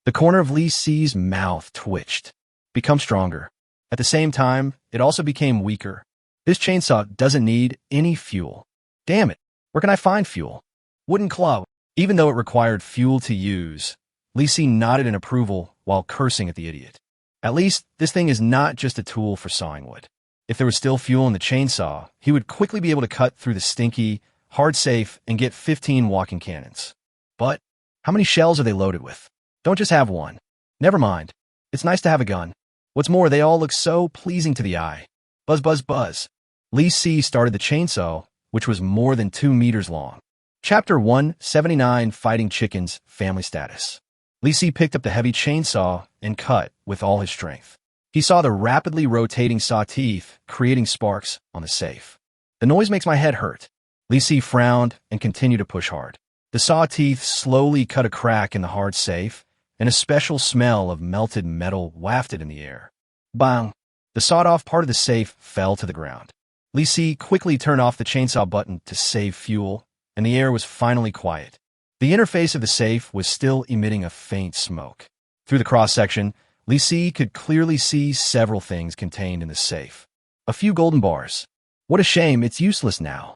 The corner of Li Si's mouth twitched, become stronger. At the same time, it also became weaker. This chainsaw doesn't need any fuel. Damn it, where can I find fuel? Wooden club. Even though it required fuel to use, Li Si nodded in approval while cursing at the idiot. At least, this thing is not just a tool for sawing wood. If there was still fuel in the chainsaw, he would quickly be able to cut through the stinky, hard safe and get 15 walking cannons. But how many shells are they loaded with? Don't just have one. Never mind. It's nice to have a gun. What's more, they all look so pleasing to the eye. Buzz, buzz, buzz. Li Si started the chainsaw, which was more than 2 meters long. Chapter 179, Fighting Chickens, Family Status. Li Si picked up the heavy chainsaw and cut with all his strength. He saw the rapidly rotating saw teeth creating sparks on the safe. The noise makes my head hurt. Li Si frowned and continued to push hard. The saw teeth slowly cut a crack in the hard safe, and a special smell of melted metal wafted in the air. Bang! The sawed-off part of the safe fell to the ground. Li Si quickly turned off the chainsaw button to save fuel, and the air was finally quiet. The interface of the safe was still emitting a faint smoke. Through the cross-section, Li Si could clearly see several things contained in the safe. A few golden bars. What a shame, it's useless now.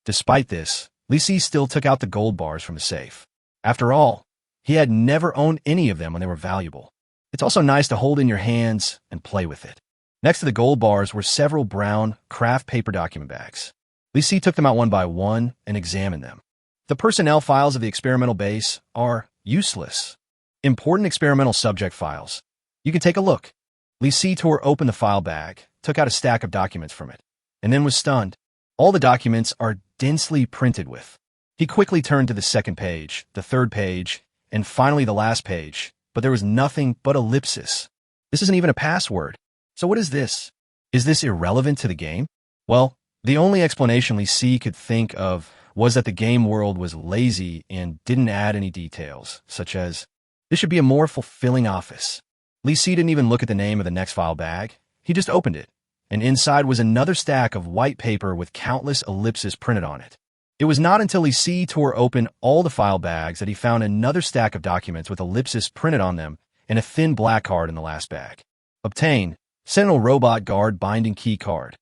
Despite this, Li Si still took out the gold bars from the safe. After all, he had never owned any of them when they were valuable. It's also nice to hold in your hands and play with it. Next to the gold bars were several brown craft paper document bags. Li Si took them out one by one and examined them. The personnel files of the experimental base are useless. Important experimental subject files. You can take a look. Li Si tore open the file bag, took out a stack of documents from it, and then was stunned. All the documents are densely printed with. He quickly turned to the second page, the third page, and finally the last page, but there was nothing but ellipsis. This isn't even a password. So what is this? Is this irrelevant to the game? Well, the only explanation Li Si could think of was that the game world was lazy and didn't add any details, such as, this should be a more fulfilling office. Li Si didn't even look at the name of the next file bag. He just opened it, and inside was another stack of white paper with countless ellipses printed on it. It was not until Li Si tore open all the file bags that he found another stack of documents with ellipses printed on them and a thin black card in the last bag. Obtain Sentinel Robot Guard Binding Key Card.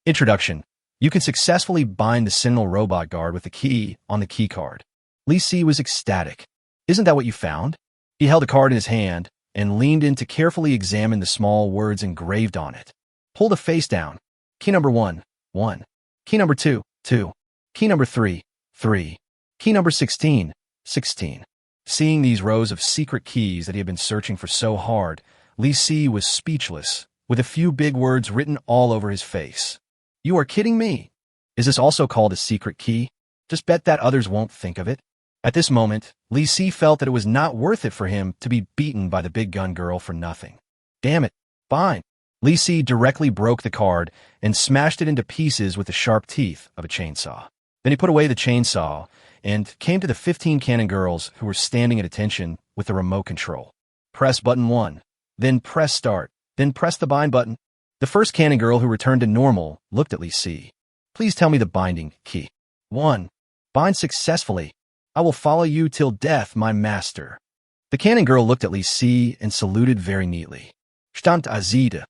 Introduction. You can successfully bind the Sentinel Robot Guard with the key on the key card. Li Si was ecstatic. Isn't that what you found? He held the card in his hand and leaned in to carefully examine the small words engraved on it. Pull the face down. Key number 1, 1. Key number 2, 2. Key number 3, 3. Key number 16, 16. Seeing these rows of secret keys that he had been searching for so hard, Li Si was speechless, with a few big words written all over his face. You are kidding me. Is this also called a secret key? Just bet that others won't think of it. At this moment, Li Si felt that it was not worth it for him to be beaten by the big gun girl for nothing. Damn it, fine. Li Si directly broke the card and smashed it into pieces with the sharp teeth of a chainsaw. Then he put away the chainsaw and came to the 15 cannon girls who were standing at attention with the remote control. Press button 1, then press start, then press the bind button. The first cannon girl who returned to normal looked at Li Si. Please tell me the binding key. 1. Bind successfully. I will follow you till death, my master. The cannon girl looked at Li Si and saluted very neatly. Stammt Azide.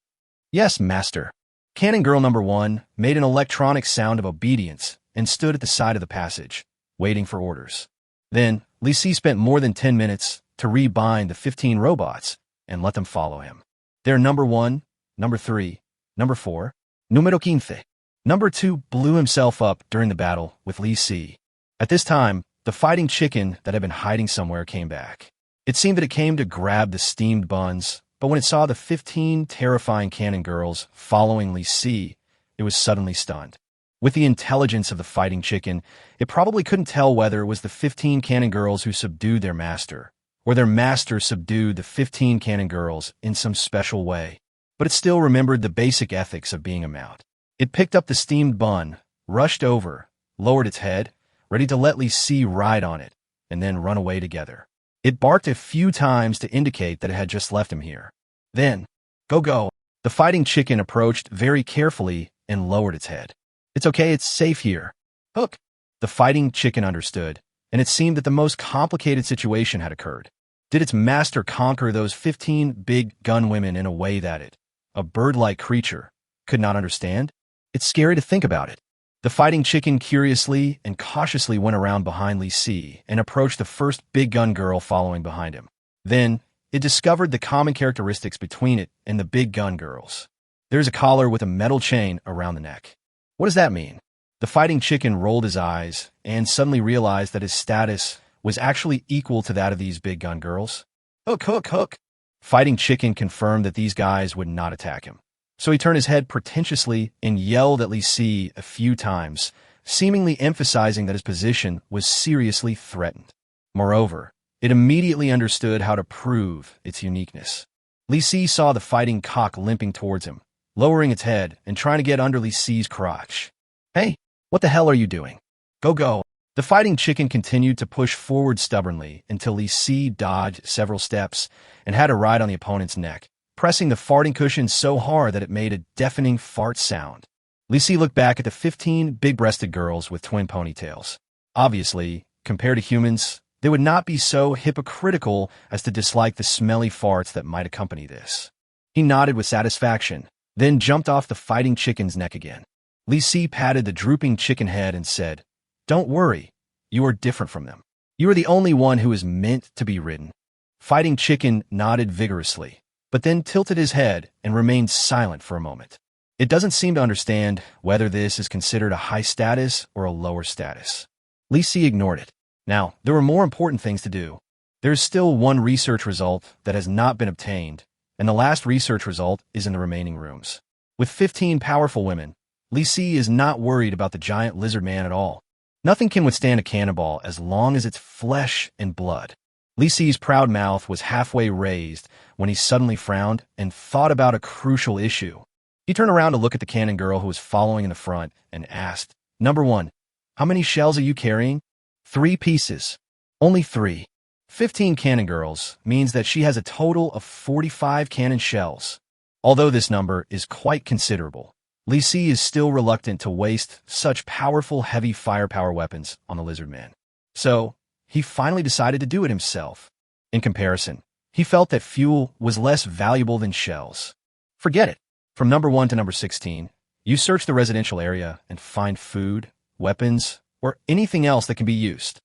Yes, master. Cannon girl number 1 made an electronic sound of obedience and stood at the side of the passage, waiting for orders. Then, Li Si spent more than 10 minutes to rebind the 15 robots and let them follow him. They're number 1, number 3, number 4, numero 15. Number 2 blew himself up during the battle with Li Si. At this time, the fighting chicken that had been hiding somewhere came back. It seemed that it came to grab the steamed buns, but when it saw the 15 terrifying cannon girls following Li Si, it was suddenly stunned. With the intelligence of the fighting chicken, it probably couldn't tell whether it was the 15 cannon girls who subdued their master, or their master subdued the 15 cannon girls in some special way. But it still remembered the basic ethics of being a mount. It picked up the steamed bun, rushed over, lowered its head, ready to let Li Si ride on it, and then run away together. It barked a few times to indicate that it had just left him here. Then, go. The fighting chicken approached very carefully and lowered its head. It's okay, it's safe here. Hook. The fighting chicken understood, and it seemed that the most complicated situation had occurred. Did its master conquer those 15 big gun women in a way that it, a bird-like creature, could not understand? It's scary to think about it. The fighting chicken curiously and cautiously went around behind Li Si and approached the first big gun girl following behind him. Then, it discovered the common characteristics between it and the big gun girls. There's a collar with a metal chain around the neck. What does that mean? The fighting chicken rolled his eyes and suddenly realized that his status was actually equal to that of these big gun girls. Hook, hook, hook. Fighting chicken confirmed that these guys would not attack him. So he turned his head pretentiously and yelled at Li Si a few times, seemingly emphasizing that his position was seriously threatened. Moreover, it immediately understood how to prove its uniqueness. Li Si saw the fighting cock limping towards him, lowering its head and trying to get under Li Si's crotch. Hey, what the hell are you doing? Go, go. The fighting chicken continued to push forward stubbornly until Li Si dodged several steps and had a ride on the opponent's neck, pressing the farting cushion so hard that it made a deafening fart sound. Li Si looked back at the 15 big-breasted girls with twin ponytails. Obviously, compared to humans, they would not be so hypocritical as to dislike the smelly farts that might accompany this. He nodded with satisfaction, then jumped off the fighting chicken's neck again. Li Si patted the drooping chicken head and said, "Don't worry, you are different from them. You are the only one who is meant to be ridden." Fighting chicken nodded vigorously, but then tilted his head and remained silent for a moment. It doesn't seem to understand whether this is considered a high status or a lower status. Li Si ignored it. Now, there were more important things to do. There is still one research result that has not been obtained, and the last research result is in the remaining rooms. With 15 powerful women, Li Si is not worried about the giant lizard man at all. Nothing can withstand a cannonball as long as it's flesh and blood. Li Si's proud mouth was halfway raised when he suddenly frowned and thought about a crucial issue. He turned around to look at the cannon girl who was following in the front and asked, "Number 1, how many shells are you carrying?" 3 pieces. Only 3. 15 cannon girls means that she has a total of 45 cannon shells. Although this number is quite considerable, Li Si is still reluctant to waste such powerful heavy firepower weapons on the lizard man. So, he finally decided to do it himself. In comparison, he felt that fuel was less valuable than shells. Forget it. From number 1 to number 16, you search the residential area and find food, weapons, or anything else that can be used.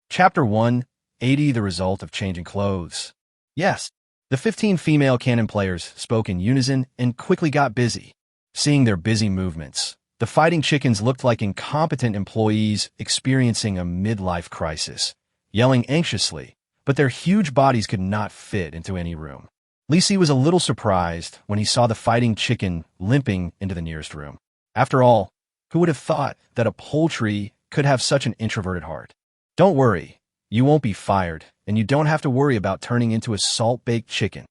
Chapter 1, 80, the result of changing clothes. Yes, the 15 female cannon players spoke in unison and quickly got busy. Seeing their busy movements, the fighting chickens looked like incompetent employees experiencing a midlife crisis, yelling anxiously, but their huge bodies could not fit into any room. Li Si was a little surprised when he saw the fighting chicken limping into the nearest room. After all, who would have thought that a poultry could have such an introverted heart? Don't worry, you won't be fired, and you don't have to worry about turning into a salt-baked chicken.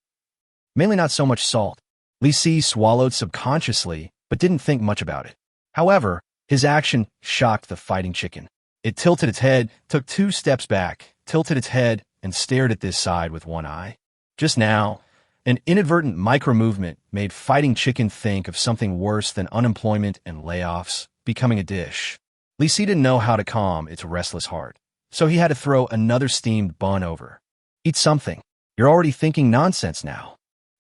Mainly not so much salt. Li Si swallowed subconsciously, but didn't think much about it. However, his action shocked the fighting chicken. It tilted its head, took 2 steps back, tilted its head, and stared at this side with one eye. Just now, an inadvertent micro-movement made fighting chicken think of something worse than unemployment and layoffs becoming a dish. Li Si didn't know how to calm its restless heart, so he had to throw another steamed bun over. Eat something. You're already thinking nonsense now.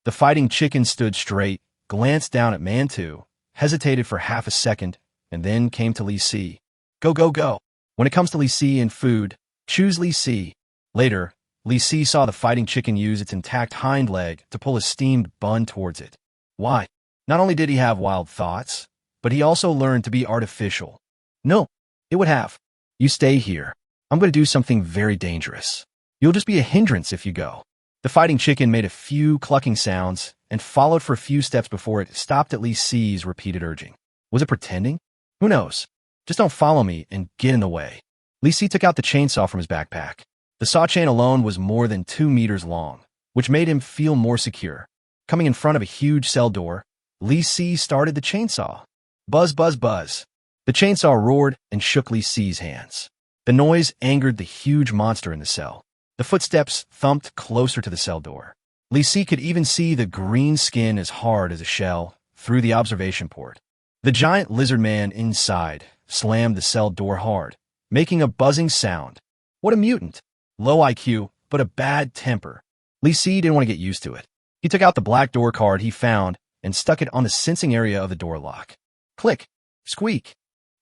The fighting chicken stood straight, glanced down at Mantu, hesitated for half a second, and then came to Li Si. Go, go, go. When it comes to Li Si and food, choose Li Si. Later, Li Si saw the fighting chicken use its intact hind leg to pull a steamed bun towards it. Why? Not only did he have wild thoughts, but he also learned to be artificial. No, it would have. You stay here. I'm going to do something very dangerous. You'll just be a hindrance if you go. The fighting chicken made a few clucking sounds and followed for a few steps before it stopped at Li Si's repeated urging. Was it pretending? Who knows? Just don't follow me and get in the way. Li Si took out the chainsaw from his backpack. The saw chain alone was more than 2 meters long, which made him feel more secure. Coming in front of a huge cell door, Li Si started the chainsaw. Buzz, buzz, buzz. The chainsaw roared and shook Li Si's hands. The noise angered the huge monster in the cell. The footsteps thumped closer to the cell door. Li Si could even see the green skin as hard as a shell through the observation port. The giant lizard man inside slammed the cell door hard, making a buzzing sound. What a mutant! Low IQ, but a bad temper. Li Si didn't want to get used to it. He took out the black door card he found and stuck it on the sensing area of the door lock. Click! Squeak!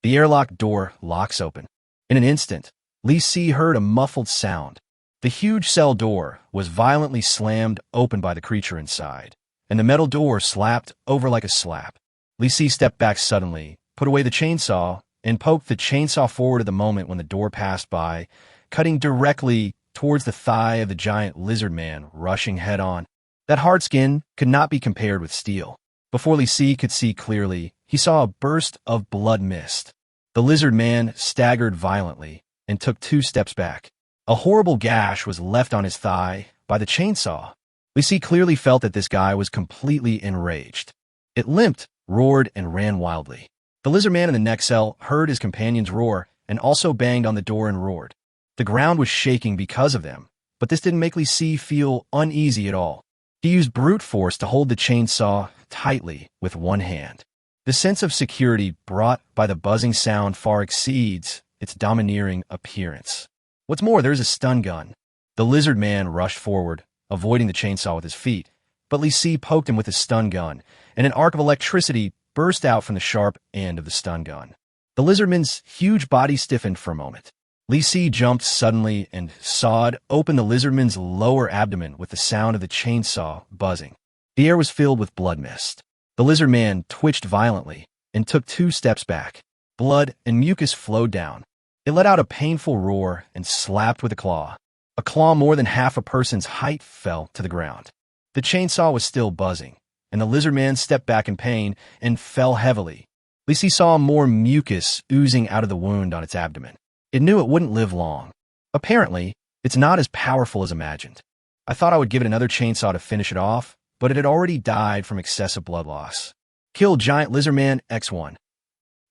The airlock door locks open. In an instant, Li Si heard a muffled sound. The huge cell door was violently slammed open by the creature inside, and the metal door slapped over like a slap. Li Si stepped back suddenly, put away the chainsaw, and poked the chainsaw forward at the moment when the door passed by, cutting directly towards the thigh of the giant lizard man, rushing head-on. That hard skin could not be compared with steel. Before Li Si could see clearly, he saw a burst of blood mist. The lizard man staggered violently and took 2 steps back. A horrible gash was left on his thigh by the chainsaw. Li Si clearly felt that this guy was completely enraged. It limped, roared, and ran wildly. The lizard man in the next cell heard his companions roar and also banged on the door and roared. The ground was shaking because of them, but this didn't make Li Si feel uneasy at all. He used brute force to hold the chainsaw tightly with one hand. The sense of security brought by the buzzing sound far exceeds its domineering appearance. What's more, there's a stun gun. The lizard man rushed forward, avoiding the chainsaw with his feet, but Li Si poked him with his stun gun, and an arc of electricity burst out from the sharp end of the stun gun. The lizardman's huge body stiffened for a moment. Li Si jumped suddenly and sawed open the lizardman's lower abdomen with the sound of the chainsaw buzzing. The air was filled with blood mist. The lizard man twitched violently and took 2 steps back. Blood and mucus flowed down. It let out a painful roar and slapped with a claw. A claw more than half a person's height fell to the ground. The chainsaw was still buzzing, and the lizard man stepped back in pain and fell heavily. Li Si saw more mucus oozing out of the wound on its abdomen. It knew it wouldn't live long. Apparently, it's not as powerful as imagined. I thought I would give it another chainsaw to finish it off, but it had already died from excessive blood loss. Kill Giant Lizardman X1.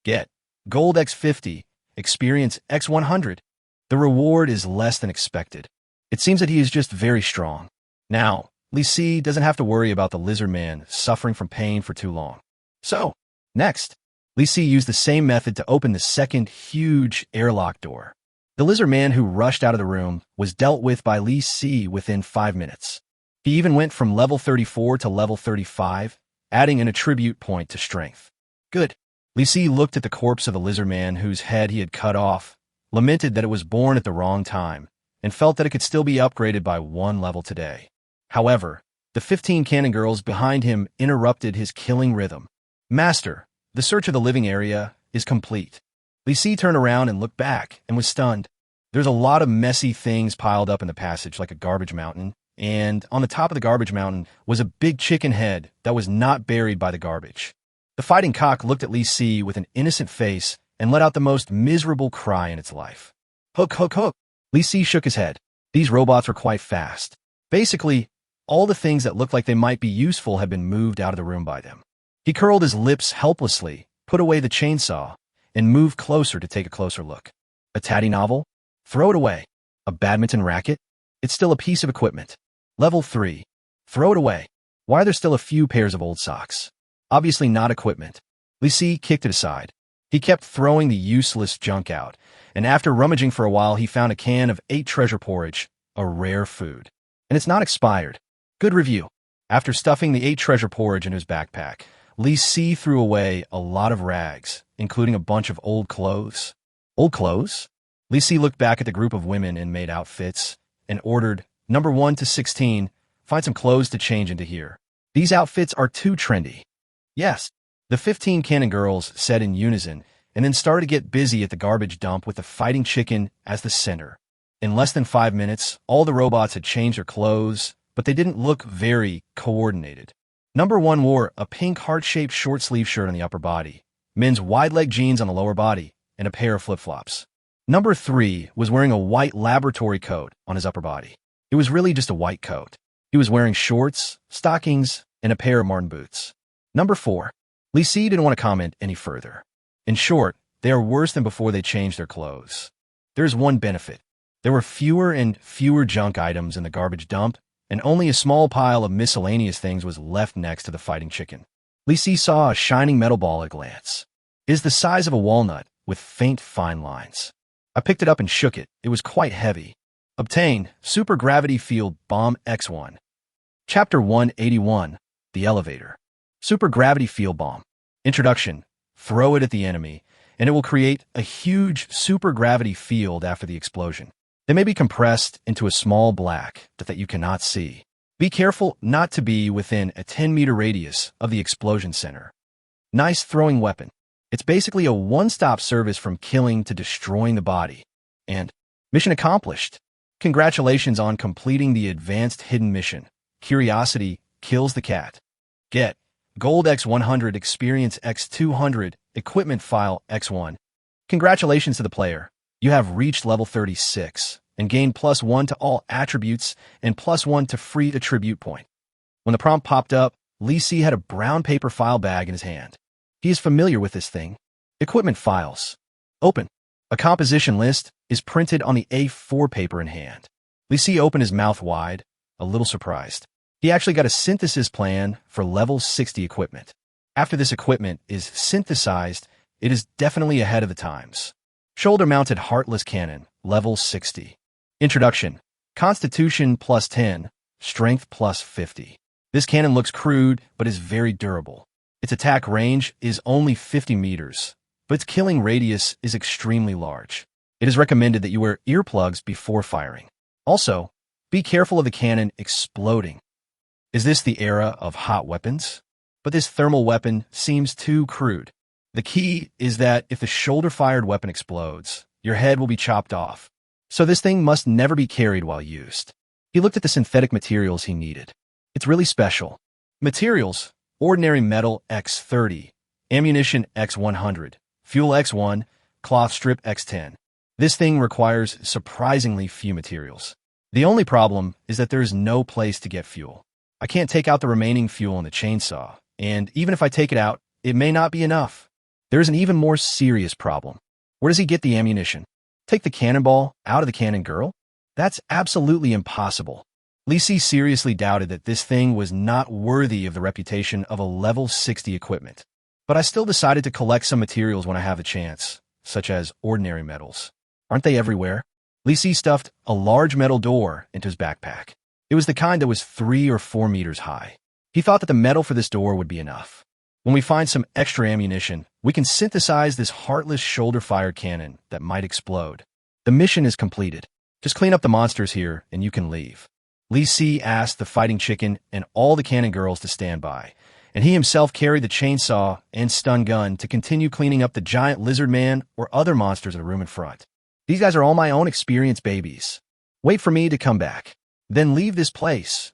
Get Gold X50, Experience X100. The reward is less than expected. It seems that he is just very strong. Now, Li Si doesn't have to worry about the lizard man suffering from pain for too long. So, next, Li Si used the same method to open the second huge airlock door. The lizard man who rushed out of the room was dealt with by Li Si within 5 minutes. He even went from level 34 to level 35, adding an attribute point to strength. Good. Li Si looked at the corpse of the lizard man whose head he had cut off, lamented that it was born at the wrong time, and felt that it could still be upgraded by 1 level today. However, the 15 cannon girls behind him interrupted his killing rhythm. Master, the search of the living area is complete. Li Si turned around and looked back and was stunned. There's a lot of messy things piled up in the passage like a garbage mountain, and on the top of the garbage mountain was a big chicken head that was not buried by the garbage. The fighting cock looked at Li Si with an innocent face and let out the most miserable cry in its life. Hook, hook, hook. Li Si shook his head. These robots were quite fast. Basically, all the things that looked like they might be useful had been moved out of the room by them. He curled his lips helplessly, put away the chainsaw, and moved closer to take a closer look. A tatty novel? Throw it away. A badminton racket? It's still a piece of equipment. Level 3. Throw it away. Why are there still a few pairs of old socks? Obviously not equipment. Li Si kicked it aside. He kept throwing the useless junk out, and after rummaging for a while he found a can of 8 treasure porridge, a rare food. And it's not expired. Good review. After stuffing the 8 treasure porridge into his backpack, Li Si threw away a lot of rags, including a bunch of old clothes. Old clothes? Li Si looked back at the group of women in maid outfits and ordered, number 1 to 16, find some clothes to change into here. These outfits are too trendy. Yes, the 15 cannon girls said in unison, and then started to get busy at the garbage dump with the fighting chicken as the center. In less than 5 minutes, all the robots had changed their clothes, but they didn't look very coordinated. Number 1 wore a pink heart-shaped short-sleeve shirt on the upper body, men's wide-leg jeans on the lower body, and a pair of flip-flops. Number 3 was wearing a white laboratory coat on his upper body. It was really just a white coat. He was wearing shorts, stockings, and a pair of Martin boots. Number 4. Li Si didn't want to comment any further. In short, they are worse than before they changed their clothes. There's one benefit. There were fewer and fewer junk items in the garbage dump, and only a small pile of miscellaneous things was left next to the fighting chicken. Li Si saw a shining metal ball at a glance. It is the size of a walnut, with faint fine lines. I picked it up and shook it. It was quite heavy. Obtain Super Gravity Field Bomb X1. Chapter 181, The Elevator. Super Gravity Field Bomb. Introduction. Throw it at the enemy, and it will create a huge super gravity field after the explosion. They may be compressed into a small black that you cannot see. Be careful not to be within a 10-meter radius of the explosion center. Nice throwing weapon. It's basically a one-stop service from killing to destroying the body. And mission accomplished. Congratulations on completing the advanced hidden mission. Curiosity kills the cat. Get Gold X100, Experience X200, Equipment File X1. Congratulations to the player. You have reached level 36 and gained +1 to all attributes and +1 to free attribute point. When the prompt popped up, Lee Si had a brown paper file bag in his hand. He is familiar with this thing. Equipment files. Open. A composition list is printed on the A4 paper in hand. Lee Si opened his mouth wide, a little surprised. He actually got a synthesis plan for level 60 equipment. After this equipment is synthesized, it is definitely ahead of the times. Shoulder-mounted heartless cannon, level 60. Introduction. Constitution +10, strength +50. This cannon looks crude, but is very durable. Its attack range is only 50 meters, but its killing radius is extremely large. It is recommended that you wear earplugs before firing. Also, be careful of the cannon exploding. Is this the era of hot weapons? But this thermal weapon seems too crude. The key is that if the shoulder-fired weapon explodes, your head will be chopped off. So this thing must never be carried while used. He looked at the synthetic materials he needed. It's really special. Materials: ordinary metal X30, ammunition X100, fuel X1, cloth strip X10. This thing requires surprisingly few materials. The only problem is that there is no place to get fuel. I can't take out the remaining fuel in the chainsaw, and even if I take it out, it may not be enough. There is an even more serious problem. Where does he get the ammunition? Take the cannonball out of the cannon girl? That's absolutely impossible. Lee Si seriously doubted that this thing was not worthy of the reputation of a level 60 equipment. But I still decided to collect some materials when I have a chance, such as ordinary metals. Aren't they everywhere? Lee Si stuffed a large metal door into his backpack. It was the kind that was 3 or 4 meters high. He thought that the metal for this door would be enough. When we find some extra ammunition, we can synthesize this heartless shoulder-fired cannon that might explode. The mission is completed. Just clean up the monsters here, and you can leave. Lee Si asked the fighting chicken and all the cannon girls to stand by, and he himself carried the chainsaw and stun gun to continue cleaning up the giant lizard man or other monsters in the room in front. These guys are all my own experienced babies. Wait for me to come back. Then leave this place.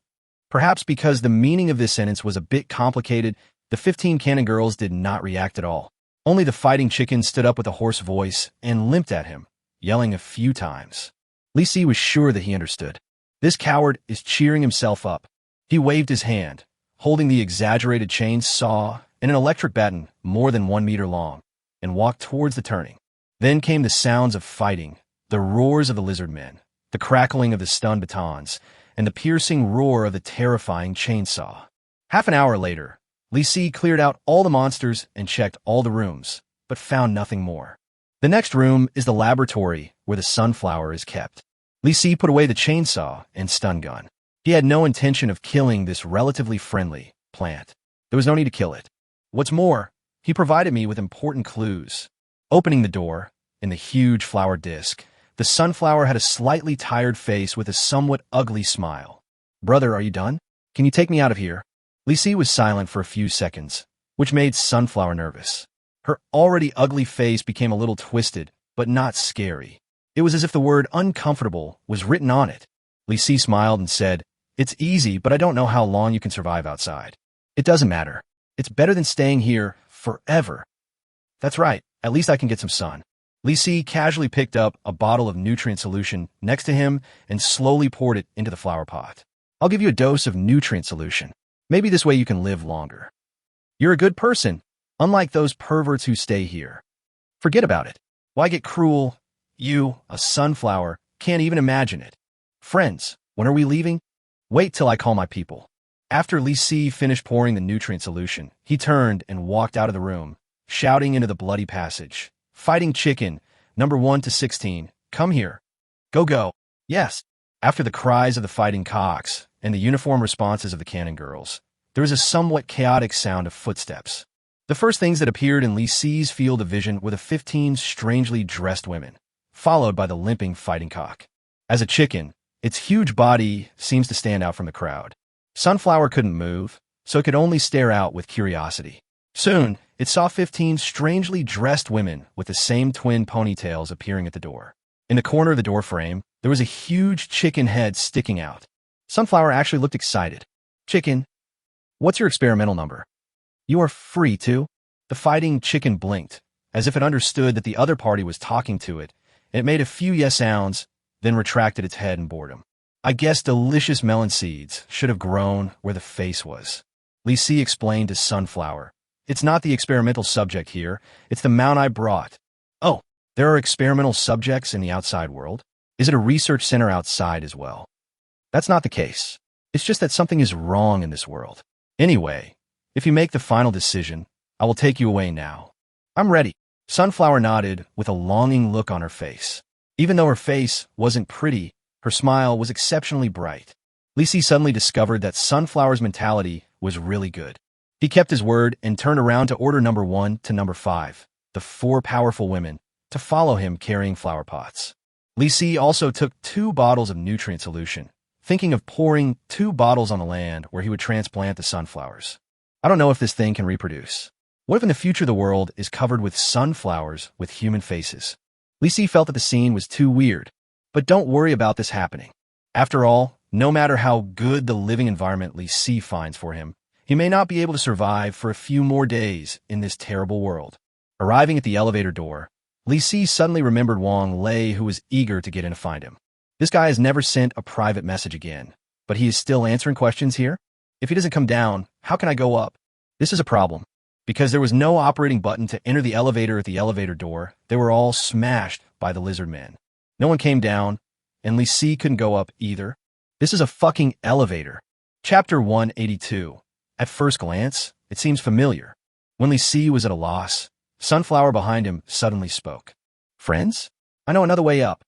Perhaps because the meaning of this sentence was a bit complicated, the 15 cannon girls did not react at all. Only the fighting chicken stood up with a hoarse voice and limped at him, yelling a few times. Lee Si was sure that he understood. This coward is cheering himself up. He waved his hand, holding the exaggerated chainsaw and an electric baton more than 1 meter long, and walked towards the turning. Then came the sounds of fighting, the roars of the lizard men, the crackling of the stun batons, and the piercing roar of the terrifying chainsaw. Half an hour later, Lee Si cleared out all the monsters and checked all the rooms, but found nothing more. The next room is the laboratory where the sunflower is kept. Lee Si put away the chainsaw and stun gun. He had no intention of killing this relatively friendly plant. There was no need to kill it. What's more, he provided me with important clues. Opening the door, in the huge flower disc, the sunflower had a slightly tired face with a somewhat ugly smile. "Brother, are you done? Can you take me out of here?" Lee Si was silent for a few seconds, which made Sunflower nervous. Her already ugly face became a little twisted, but not scary. It was as if the word uncomfortable was written on it. Lee Si smiled and said, "It's easy, but I don't know how long you can survive outside. It doesn't matter. It's better than staying here forever." "That's right. At least I can get some sun." Lee Si casually picked up a bottle of nutrient solution next to him and slowly poured it into the flower pot. "I'll give you a dose of nutrient solution. Maybe this way you can live longer. You're a good person, unlike those perverts who stay here. Forget about it. Why get cruel? You, a sunflower, can't even imagine it. Friends, when are we leaving? Wait till I call my people." After Lee Si finished pouring the nutrient solution, he turned and walked out of the room, shouting into the bloody passage, "Fighting chicken, number 1 to 16, come here. Go, go." Yes. After the cries of the fighting cocks and the uniform responses of the cannon girls, there was a somewhat chaotic sound of footsteps. The first things that appeared in Lee Si's field of vision were the 15 strangely dressed women, followed by the limping fighting cock. As a chicken, its huge body seems to stand out from the crowd. Sunflower couldn't move, so it could only stare out with curiosity. Soon, it saw 15 strangely dressed women with the same twin ponytails appearing at the door. In the corner of the doorframe, there was a huge chicken head sticking out. Sunflower actually looked excited. Chicken, what's your experimental number? You are free to. The fighting chicken blinked, as if it understood that the other party was talking to it. It made a few yes sounds, then retracted its head in boredom. I guess delicious melon seeds should have grown where the face was. Li Si explained to Sunflower. It's not the experimental subject here, it's the mount I brought. Oh, there are experimental subjects in the outside world? Is it a research center outside as well? That's not the case. It's just that something is wrong in this world. Anyway, if you make the final decision, I will take you away now. I'm ready. Sunflower nodded with a longing look on her face. Even though her face wasn't pretty, her smile was exceptionally bright. Li Si suddenly discovered that Sunflower's mentality was really good. He kept his word and turned around to order number 1 to number 5, the 4 powerful women, to follow him carrying flower pots. Li Si also took 2 bottles of nutrient solution, thinking of pouring 2 bottles on the land where he would transplant the sunflowers. I don't know if this thing can reproduce. What if in the future the world is covered with sunflowers with human faces? Li Si felt that the scene was too weird, but don't worry about this happening. After all, no matter how good the living environment Li Si finds for him, he may not be able to survive for a few more days in this terrible world. Arriving at the elevator door, Li Si suddenly remembered Wang Lei, who was eager to get in to find him. This guy has never sent a private message again, but he is still answering questions here? If he doesn't come down, how can I go up? This is a problem. Because there was no operating button to enter the elevator at the elevator door, they were all smashed by the lizard men. No one came down, and Li Si couldn't go up either. This is a fucking elevator. Chapter 182. At first glance, it seems familiar. When Li Si was at a loss, Sunflower behind him suddenly spoke. Friends? I know another way up.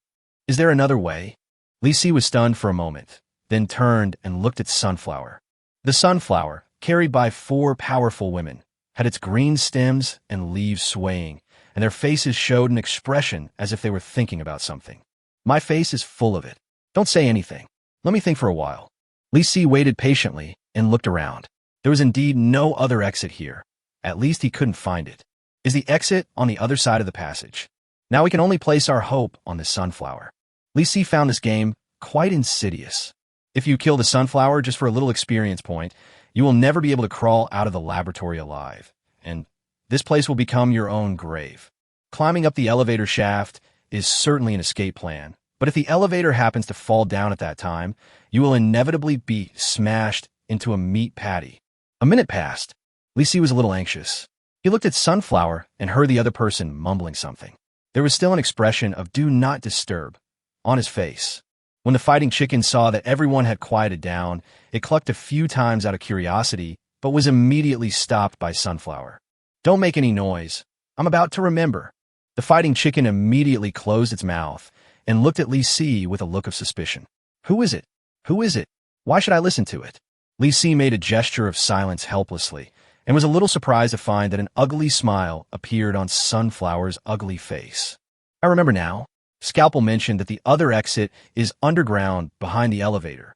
Is there another way? Li Si was stunned for a moment, then turned and looked at Sunflower. The sunflower, carried by 4 powerful women, had its green stems and leaves swaying, and their faces showed an expression as if they were thinking about something. My face is full of it. Don't say anything. Let me think for a while. Li Si waited patiently and looked around. There was indeed no other exit here. At least he couldn't find it. Is the exit on the other side of the passage? Now we can only place our hope on the sunflower. Li Si found this game quite insidious. If you kill the sunflower just for a little experience point, you will never be able to crawl out of the laboratory alive, and this place will become your own grave. Climbing up the elevator shaft is certainly an escape plan, but if the elevator happens to fall down at that time, you will inevitably be smashed into a meat patty. A minute passed. Li Si was a little anxious. He looked at Sunflower and heard the other person mumbling something. There was still an expression of do not disturb on his face. When the fighting chicken saw that everyone had quieted down, it clucked a few times out of curiosity, but was immediately stopped by Sunflower. Don't make any noise. I'm about to remember. The fighting chicken immediately closed its mouth and looked at Li Si with a look of suspicion. Who is it? Who is it? Why should I listen to it? Li Si made a gesture of silence helplessly and was a little surprised to find that an ugly smile appeared on Sunflower's ugly face. I remember now. Scalpel mentioned that the other exit is underground behind the elevator.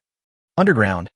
Underground?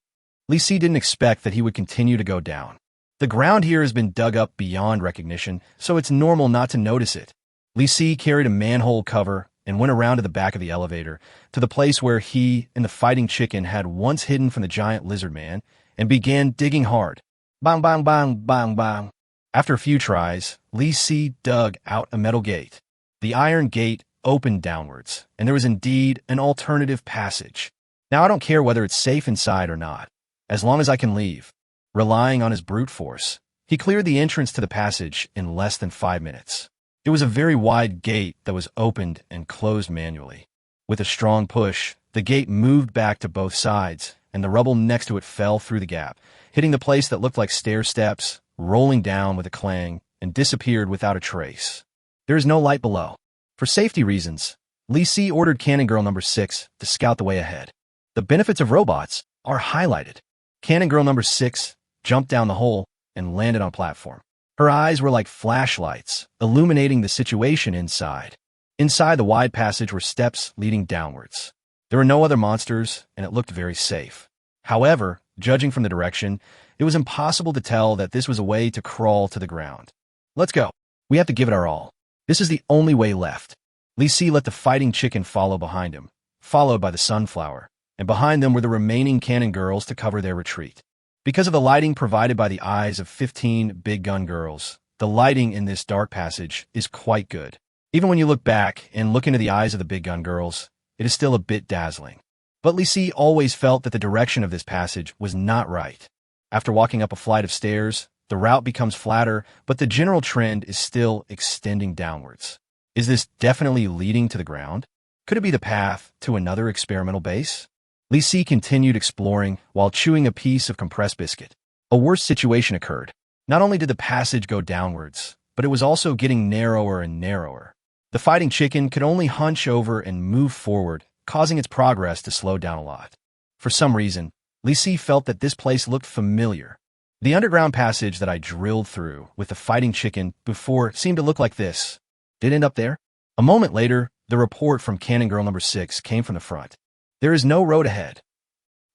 Li Si didn't expect that he would continue to go down. The ground here has been dug up beyond recognition, so it's normal not to notice it. Li Si carried a manhole cover and went around to the back of the elevator, to the place where he and the fighting chicken had once hidden from the giant lizard man, and began digging hard. Bang, bang, bang, bang, bang. After a few tries, Li Si dug out a metal gate. The iron gate opened downwards, and there was indeed an alternative passage. Now I don't care whether it's safe inside or not, as long as I can leave. Relying on his brute force, he cleared the entrance to the passage in less than 5 minutes. It was a very wide gate that was opened and closed manually. With a strong push, the gate moved back to both sides, and the rubble next to it fell through the gap, hitting the place that looked like stair steps, rolling down with a clang, and disappeared without a trace. There is no light below. For safety reasons, Li Si ordered Cannon Girl number 6 to scout the way ahead. The benefits of robots are highlighted. Cannon Girl number 6 jumped down the hole and landed on a platform. Her eyes were like flashlights, illuminating the situation inside. Inside the wide passage were steps leading downwards. There were no other monsters, and it looked very safe. However, judging from the direction, It was impossible to tell that this was a way to crawl to the ground. Let's go. We have to give it our all. This is the only way left. Li Si let the fighting chicken follow behind him, followed by the sunflower, and behind them were the remaining cannon girls to cover their retreat. Because of the lighting provided by the eyes of 15 big gun girls, the lighting in this dark passage is quite good. Even when you look back and look into the eyes of the big gun girls, it is still a bit dazzling. But Li Si always felt that the direction of this passage was not right. After walking up a flight of stairs, the route becomes flatter, but the general trend is still extending downwards. Is this definitely leading to the ground? Could it be the path to another experimental base? Li Si continued exploring while chewing a piece of compressed biscuit. A worse situation occurred. Not only did the passage go downwards, but it was also getting narrower and narrower. The fighting chicken could only hunch over and move forward, causing its progress to slow down a lot. For some reason, Li Si felt that this place looked familiar. The underground passage that I drilled through with the fighting chicken before seemed to look like this. Did it end up there? A moment later, the report from Cannon Girl number 6 came from the front. There is no road ahead.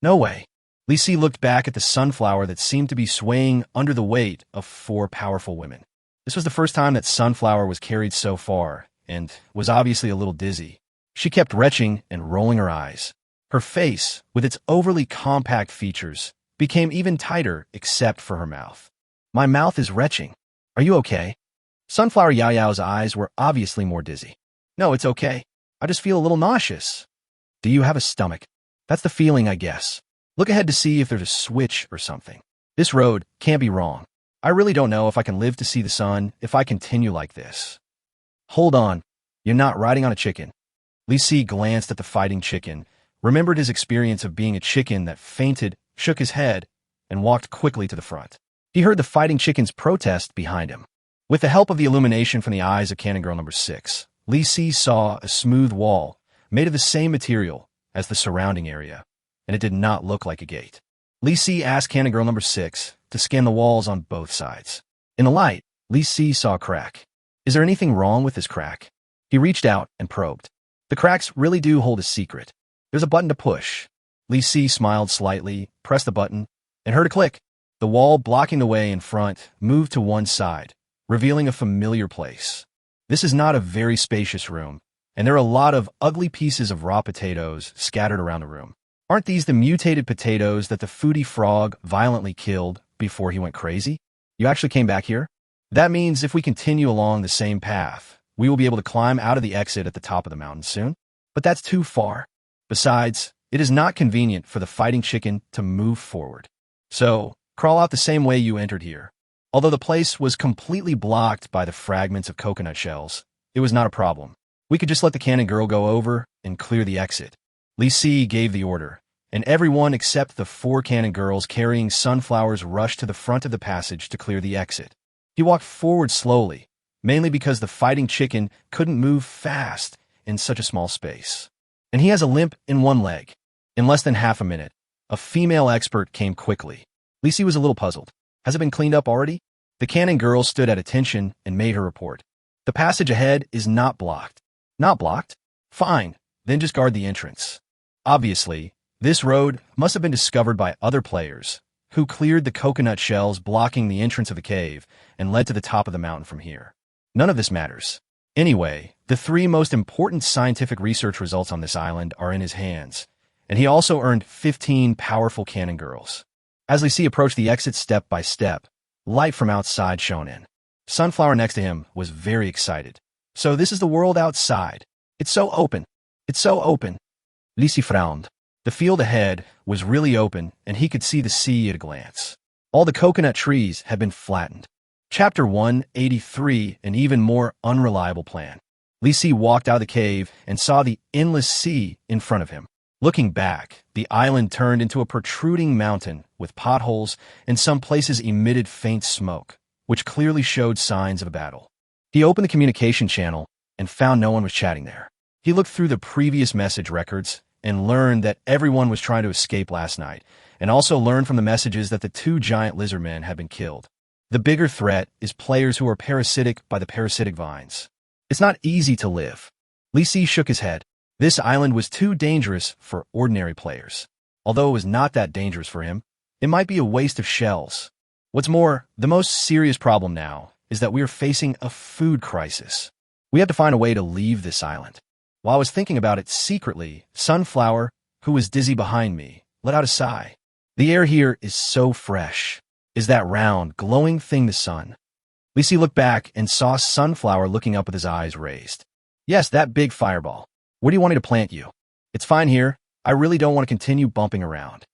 No way. Li Si looked back at the sunflower that seemed to be swaying under the weight of 4 powerful women. This was the first time that Sunflower was carried so far, and was obviously a little dizzy. She kept retching and rolling her eyes. Her face, with its overly compact features, became even tighter except for her mouth. My mouth is retching. Are you okay? Sunflower Yao Yao's eyes were obviously more dizzy. No, it's okay. I just feel a little nauseous. Do you have a stomach? That's the feeling, I guess. Look ahead to see if there's a switch or something. This road can't be wrong. I really don't know if I can live to see the sun if I continue like this. Hold on. You're not riding on a chicken. Li Si glanced at the fighting chicken, remembered his experience of being a chicken that fainted, shook his head, and walked quickly to the front. He heard the fighting chicken's protest behind him. With the help of the illumination from the eyes of Cannon Girl number 6, Li Si saw a smooth wall made of the same material as the surrounding area, and it did not look like a gate. Li Si asked Cannon Girl number 6 to scan the walls on both sides. In the light, Li Si saw a crack. Is there anything wrong with this crack? He reached out and probed. The cracks really do hold a secret. There's a button to push. Li Si smiled slightly, pressed the button, and heard a click. The wall blocking the way in front moved to one side, revealing a familiar place. This is not a very spacious room, and there are a lot of ugly pieces of raw potatoes scattered around the room. Aren't these the mutated potatoes that the foodie frog violently killed before he went crazy? You actually came back here? That means if we continue along the same path, we will be able to climb out of the exit at the top of the mountain soon. But that's too far. Besides, it is not convenient for the fighting chicken to move forward. So, crawl out the same way you entered here. Although the place was completely blocked by the fragments of coconut shells, it was not a problem. We could just let the cannon girl go over and clear the exit. Li Si gave the order, and everyone except the 4 cannon girls carrying sunflowers rushed to the front of the passage to clear the exit. He walked forward slowly, mainly because the fighting chicken couldn't move fast in such a small space. And he has a limp in one leg. In less than half a minute, a female expert came quickly. Li Si was a little puzzled. Has it been cleaned up already? The cannon girl stood at attention and made her report. The passage ahead is not blocked. Not blocked? Fine, then just guard the entrance. Obviously, this road must have been discovered by other players, who cleared the coconut shells blocking the entrance of the cave and led to the top of the mountain from here. None of this matters. Anyway, the 3 most important scientific research results on this island are in his hands, and he also earned 15 powerful cannon girls. As Li Si approached the exit step by step, light from outside shone in. Sunflower next to him was very excited. So this is the world outside. It's so open. It's so open. Li Si frowned. The field ahead was really open, and he could see the sea at a glance. All the coconut trees had been flattened. Chapter 183, an even more unreliable plan. Li Si walked out of the cave and saw the endless sea in front of him. Looking back, the island turned into a protruding mountain with potholes and some places emitted faint smoke, which clearly showed signs of a battle. He opened the communication channel and found no one was chatting there. He looked through the previous message records and learned that everyone was trying to escape last night, and also learned from the messages that the 2 giant lizard men had been killed. The bigger threat is players who are parasitic by the parasitic vines. It's not easy to live. Li Si shook his head. This island was too dangerous for ordinary players. Although it was not that dangerous for him, It might be a waste of shells. What's more, the most serious problem now is that we are facing a food crisis. We have to find a way to leave this island. While I was thinking about it secretly, Sunflower, who was dizzy behind me, let out a sigh. The air here is so fresh. Is that round, glowing thing the sun? Lisi looked back and saw Sunflower looking up with his eyes raised. Yes, that big fireball. Where do you want me to plant you? It's fine here. I really don't want to continue bumping around.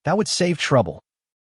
That would save trouble.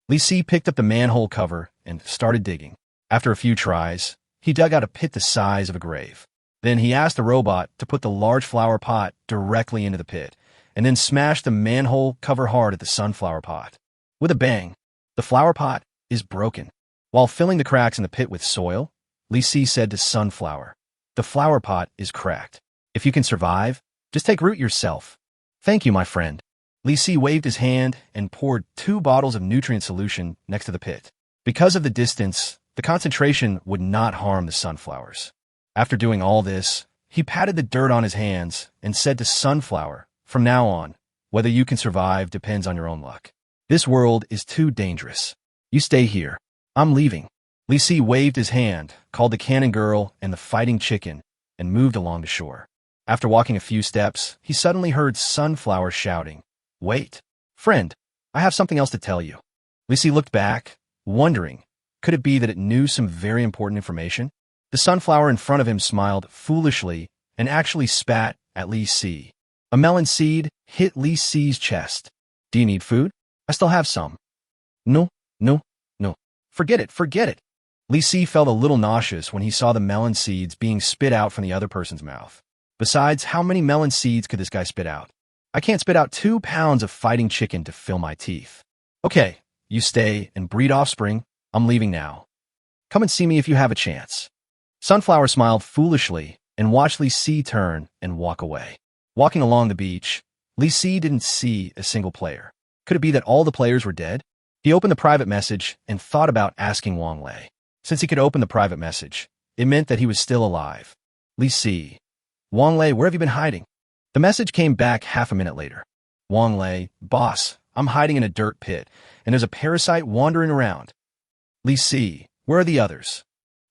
Lisi picked up the manhole cover and started digging. After a few tries, he dug out a pit the size of a grave. Then he asked the robot to put the large flower pot directly into the pit, and then smashed the manhole cover hard at the sunflower pot. With a bang, the flower pot is broken. While filling the cracks in the pit with soil, Lisi said to Sunflower, "The flower pot is cracked. If you can survive, just take root yourself." "Thank you, my friend." Lisi waved his hand and poured 2 bottles of nutrient solution next to the pit. Because of the distance, the concentration would not harm the sunflowers. After doing all this, he patted the dirt on his hands and said to Sunflower, "From now on, whether you can survive depends on your own luck. This world is too dangerous. You stay here. I'm leaving." Lisi waved his hand, called the cannon girl and the fighting chicken, and moved along the shore. After walking a few steps, he suddenly heard Sunflower shouting, "Wait, friend, I have something else to tell you." Lisi looked back, wondering, could it be that it knew some very important information? The sunflower in front of him smiled foolishly and actually spat at Lisi. A melon seed hit Lisi's chest. "Do you need food? I still have some." No. Forget it. Lisi felt a little nauseous when he saw the melon seeds being spit out from the other person's mouth. Besides, how many melon seeds could this guy spit out? I can't spit out 2 pounds of fighting chicken to fill my teeth. Okay, you stay and breed offspring. I'm leaving now. Come and see me if you have a chance. Sunflower smiled foolishly and watched Lisi turn and walk away. Walking along the beach, Lisi didn't see a single player. Could it be that all the players were dead? He opened the private message and thought about asking Wang Lei. Since he could open the private message, it meant that he was still alive. Lisi. "Wang Lei, where have you been hiding?" The message came back half a minute later. "Wang Lei, boss, I'm hiding in a dirt pit, and there's a parasite wandering around." Lisi, "Where are the others?"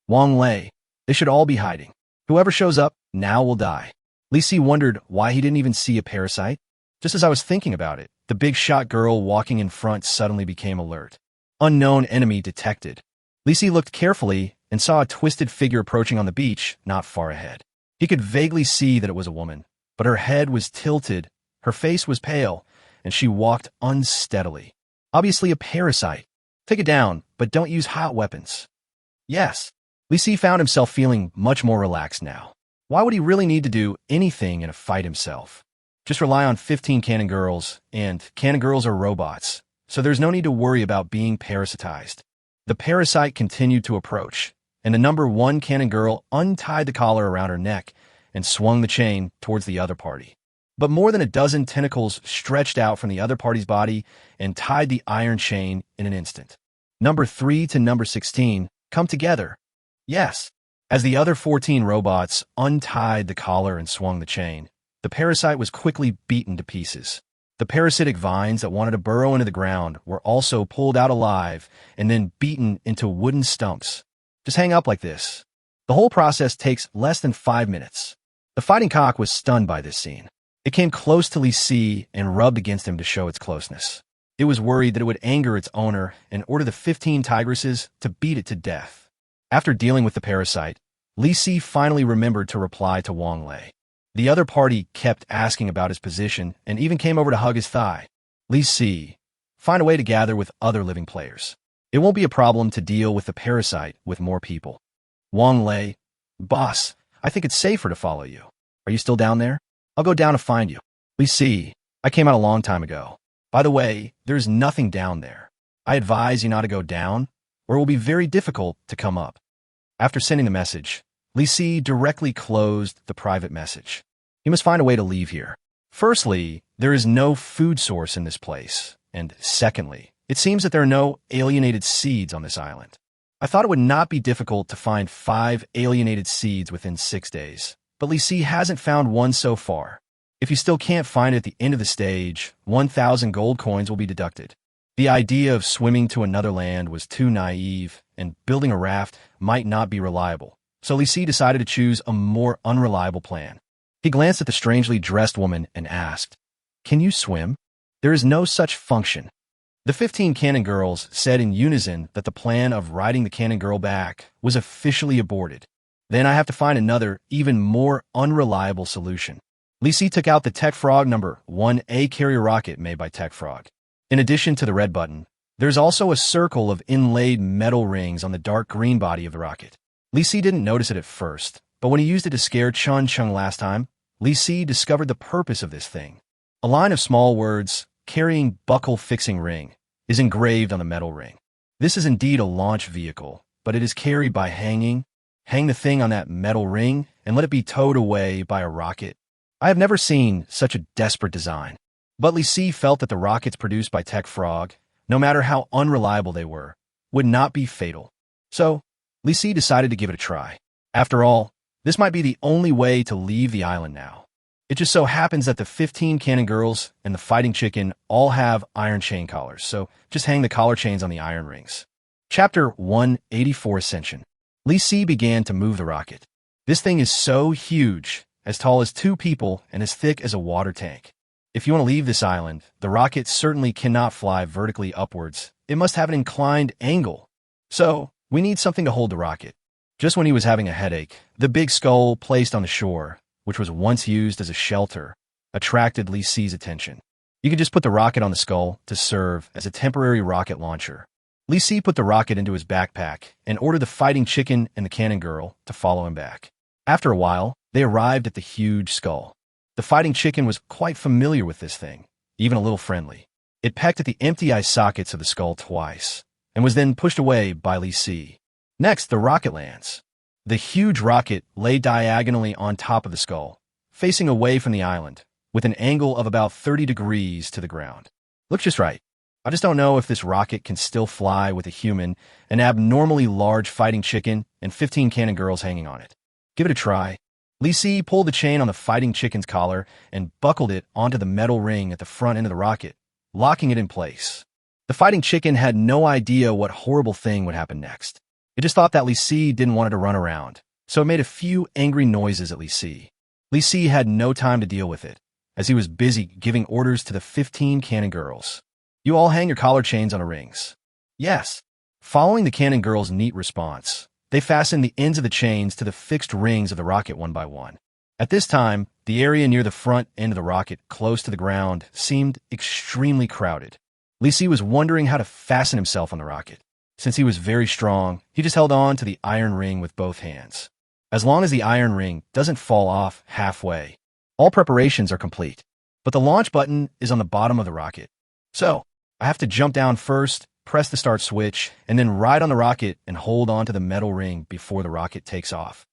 "Wang Lei, they should all be hiding. Whoever shows up now will die." Lisi wondered why he didn't even see a parasite. Just as I was thinking about it, the big shot girl walking in front suddenly became alert. Unknown enemy detected. Lisi looked carefully and saw a twisted figure approaching on the beach not far ahead. He could vaguely see that it was a woman, but her head was tilted, her face was pale, and she walked unsteadily. Obviously a parasite. Take it down, but don't use hot weapons. Yes. Lisi found himself feeling much more relaxed now. Why would he really need to do anything in a fight himself? Just rely on 15 cannon girls, and cannon girls are robots, so there's no need to worry about being parasitized. The parasite continued to approach, and the number 1 cannon girl untied the collar around her neck and swung the chain towards the other party. But more than a dozen tentacles stretched out from the other party's body and tied the iron chain in an instant. Number 3 to number 16 come together. Yes. As the other 14 robots untied the collar and swung the chain, the parasite was quickly beaten to pieces. The parasitic vines that wanted to burrow into the ground were also pulled out alive and then beaten into wooden stumps. Just hang up like this. The whole process takes less than 5 minutes. The fighting cock was stunned by this scene. It came close to Lisi and rubbed against him to show its closeness. It was worried that it would anger its owner and order the 15 tigresses to beat it to death. After dealing with the parasite, Lisi finally remembered to reply to Wang Lei. The other party kept asking about his position and even came over to hug his thigh. Lisi, find a way to gather with other living players. It won't be a problem to deal with the parasite with more people. Wang Lei, boss, I think it's safer to follow you. Are you still down there? I'll go down to find you. Lisi, I came out a long time ago. By the way, there's nothing down there. I advise you not to go down, or it will be very difficult to come up. After sending the message, Lisi directly closed the private message. He must find a way to leave here. Firstly, there is no food source in this place, and secondly, it seems that there are no alienated seeds on this island. I thought it would not be difficult to find 5 alienated seeds within 6 days, but Lisi hasn't found one so far. If you still can't find it at the end of the stage, 1,000 gold coins will be deducted. The idea of swimming to another land was too naive, and building a raft might not be reliable. So Li Si decided to choose a more unreliable plan. He glanced at the strangely dressed woman and asked, "Can you swim?" "There is no such function." The 15 cannon girls said in unison that the plan of riding the cannon girl back was officially aborted. "Then I have to find another, even more unreliable solution." Li Si took out the Tech Frog number 1A carrier rocket made by Tech Frog. In addition to the red button, there's also a circle of inlaid metal rings on the dark green body of the rocket. Li Si didn't notice it at first, but when he used it to scare Chun Chung last time, Li Si discovered the purpose of this thing. A line of small words, carrying buckle fixing ring, is engraved on the metal ring. This is indeed a launch vehicle, but it is carried by hang the thing on that metal ring and let it be towed away by a rocket. I have never seen such a desperate design. But Li Si felt that the rockets produced by Tech Frog, no matter how unreliable they were, would not be fatal. So, Li Si decided to give it a try. After all, this might be the only way to leave the island now. It just so happens that the 15 cannon girls and the fighting chicken all have iron chain collars, so just hang the collar chains on the iron rings. Chapter 184 Ascension. Li Si began to move the rocket. This thing is so huge, as tall as 2 people and as thick as a water tank. If you want to leave this island, the rocket certainly cannot fly vertically upwards. It must have an inclined angle. So, we need something to hold the rocket. Just when he was having a headache, the big skull placed on the shore, which was once used as a shelter, attracted Li Si's attention. You could just put the rocket on the skull to serve as a temporary rocket launcher. Li Si put the rocket into his backpack and ordered the fighting chicken and the cannon girl to follow him back. After a while, they arrived at the huge skull. The fighting chicken was quite familiar with this thing, even a little friendly. It pecked at the empty eye sockets of the skull twice, and was then pushed away by Li Si. Next, the rocket lands. The huge rocket lay diagonally on top of the skull, facing away from the island, with an angle of about 30 degrees to the ground. Looks just right. I just don't know if this rocket can still fly with a human, an abnormally large fighting chicken, and 15 cannon girls hanging on it. Give it a try. Li Si pulled the chain on the fighting chicken's collar and buckled it onto the metal ring at the front end of the rocket, locking it in place. The fighting chicken had no idea what horrible thing would happen next. It just thought that Li Si didn't want it to run around, so it made a few angry noises at Li Si. Li Si had no time to deal with it, as he was busy giving orders to the 15 cannon girls. "You all hang your collar chains on the rings." "Yes." Following the cannon girls' neat response, they fastened the ends of the chains to the fixed rings of the rocket one by one. At this time, the area near the front end of the rocket, close to the ground, seemed extremely crowded. Li Si was wondering how to fasten himself on the rocket. Since he was very strong, he just held on to the iron ring with both hands. As long as the iron ring doesn't fall off halfway, all preparations are complete. But the launch button is on the bottom of the rocket. So, I have to jump down first, press the start switch, and then ride on the rocket and hold on to the metal ring before the rocket takes off.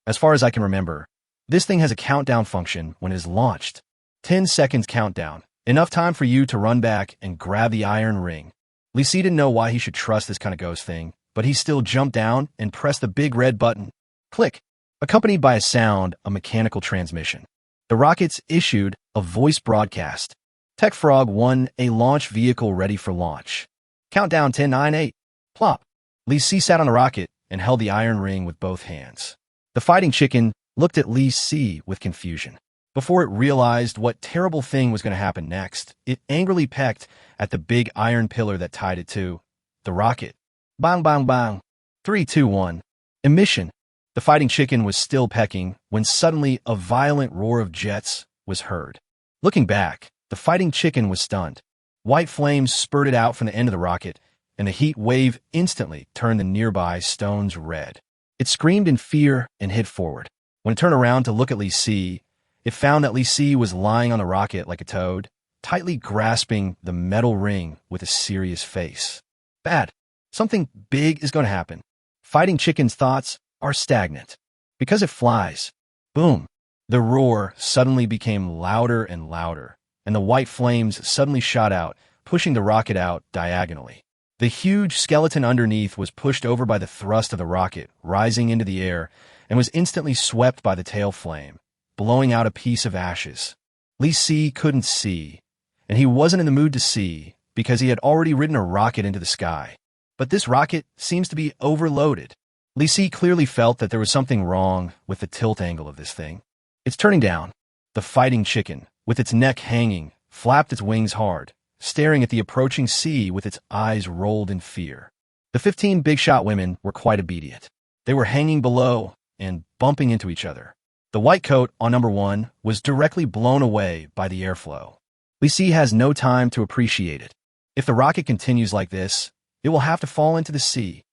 As far as I can remember, this thing has a countdown function when it is launched. 10 seconds countdown, enough time for you to run back and grab the iron ring. Li Si didn't know why he should trust this kind of ghost thing, but he still jumped down and pressed the big red button. Click, accompanied by a sound, a mechanical transmission. The rockets issued a voice broadcast. Tech Frog 1, a launch vehicle ready for launch. Countdown 10, 9, 8. Plop. Li Si sat on the rocket and held the iron ring with both hands. The fighting chicken looked at Li Si with confusion. Before it realized what terrible thing was going to happen next, it angrily pecked at the big iron pillar that tied it to the rocket. Bang, bang, bang. 3, 2, 1. Emission. The fighting chicken was still pecking when suddenly a violent roar of jets was heard. Looking back, the fighting chicken was stunned. White flames spurted out from the end of the rocket, and the heat wave instantly turned the nearby stones red. It screamed in fear and hid forward. When it turned around to look at Li Si, it found that Li Si was lying on the rocket like a toad, tightly grasping the metal ring with a serious face. Bad. Something big is going to happen. Fighting chicken's thoughts are stagnant. Because it flies. Boom. The roar suddenly became louder and louder, and the white flames suddenly shot out, pushing the rocket out diagonally. The huge skeleton underneath was pushed over by the thrust of the rocket, rising into the air, and was instantly swept by the tail flame, blowing out a piece of ashes. Li Si couldn't see, and he wasn't in the mood to see, because he had already ridden a rocket into the sky. But this rocket seems to be overloaded. Li Si clearly felt that there was something wrong with the tilt angle of this thing. It's turning down. The fighting chicken, with its neck hanging, flapped its wings hard, staring at the approaching sea with its eyes rolled in fear. The 15 big shot women were quite obedient. They were hanging below and bumping into each other. The white coat on number 1 was directly blown away by the airflow. Li Si has no time to appreciate it. If the rocket continues like this, it will have to fall into the sea.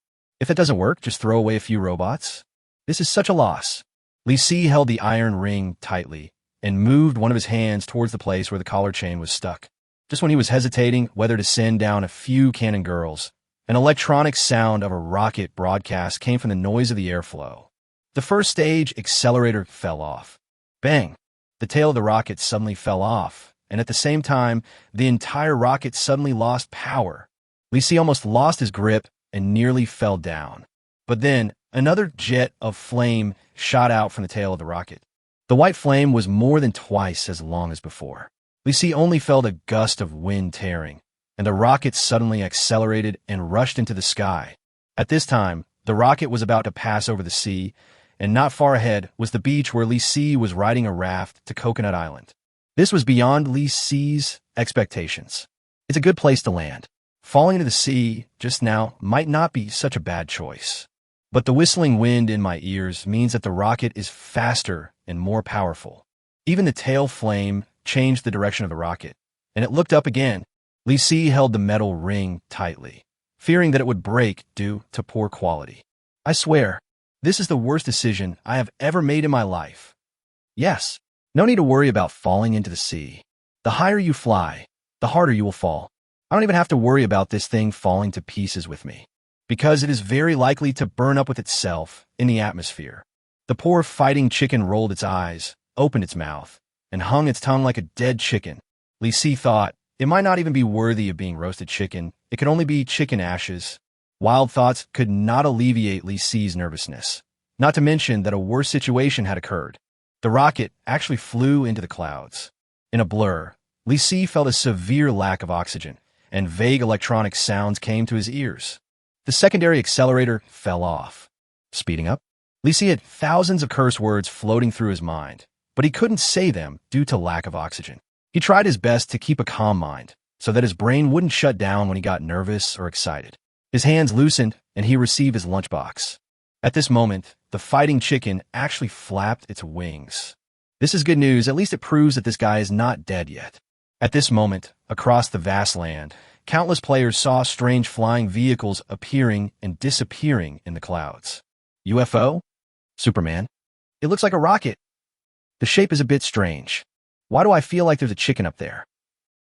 If that doesn't work, just throw away a few robots. This is such a loss. Li Si held the iron ring tightly and moved one of his hands towards the place where the collar chain was stuck. Just when he was hesitating whether to send down a few cannon girls, an electronic sound of a rocket broadcast came from the noise of the airflow. The first stage accelerator fell off. Bang! The tail of the rocket suddenly fell off, and at the same time, the entire rocket suddenly lost power. Li Si almost lost his grip and nearly fell down. But then, another jet of flame shot out from the tail of the rocket. The white flame was more than twice as long as before. Li Si only felt a gust of wind tearing, and the rocket suddenly accelerated and rushed into the sky. At this time, the rocket was about to pass over the sea, and not far ahead was the beach where Li Si was riding a raft to Coconut Island. This was beyond Li Si's expectations. It's a good place to land. Falling into the sea just now might not be such a bad choice. But the whistling wind in my ears means that the rocket is faster and more powerful. Even the tail flame changed the direction of the rocket, and it looked up again. Li Si held the metal ring tightly, fearing that it would break due to poor quality. I swear, this is the worst decision I have ever made in my life. Yes, no need to worry about falling into the sea. The higher you fly, the harder you will fall. I don't even have to worry about this thing falling to pieces with me, because it is very likely to burn up with itself in the atmosphere. The poor fighting chicken rolled its eyes, opened its mouth, and hung its tongue like a dead chicken. Li Si thought it might not even be worthy of being roasted chicken. It could only be chicken ashes. Wild thoughts could not alleviate Li Si's nervousness, not to mention that a worse situation had occurred. The rocket actually flew into the clouds. In a blur, Li Si felt a severe lack of oxygen, and vague electronic sounds came to his ears. The secondary accelerator fell off. Speeding up, Li Si had thousands of curse words floating through his mind, but he couldn't say them due to lack of oxygen. He tried his best to keep a calm mind, so that his brain wouldn't shut down when he got nervous or excited. His hands loosened, and he received his lunchbox. At this moment, the fighting chicken actually flapped its wings. This is good news. At least it proves that this guy is not dead yet. At this moment, across the vast land, countless players saw strange flying vehicles appearing and disappearing in the clouds. UFO? Superman? It looks like a rocket. The shape is a bit strange. Why do I feel like there's a chicken up there?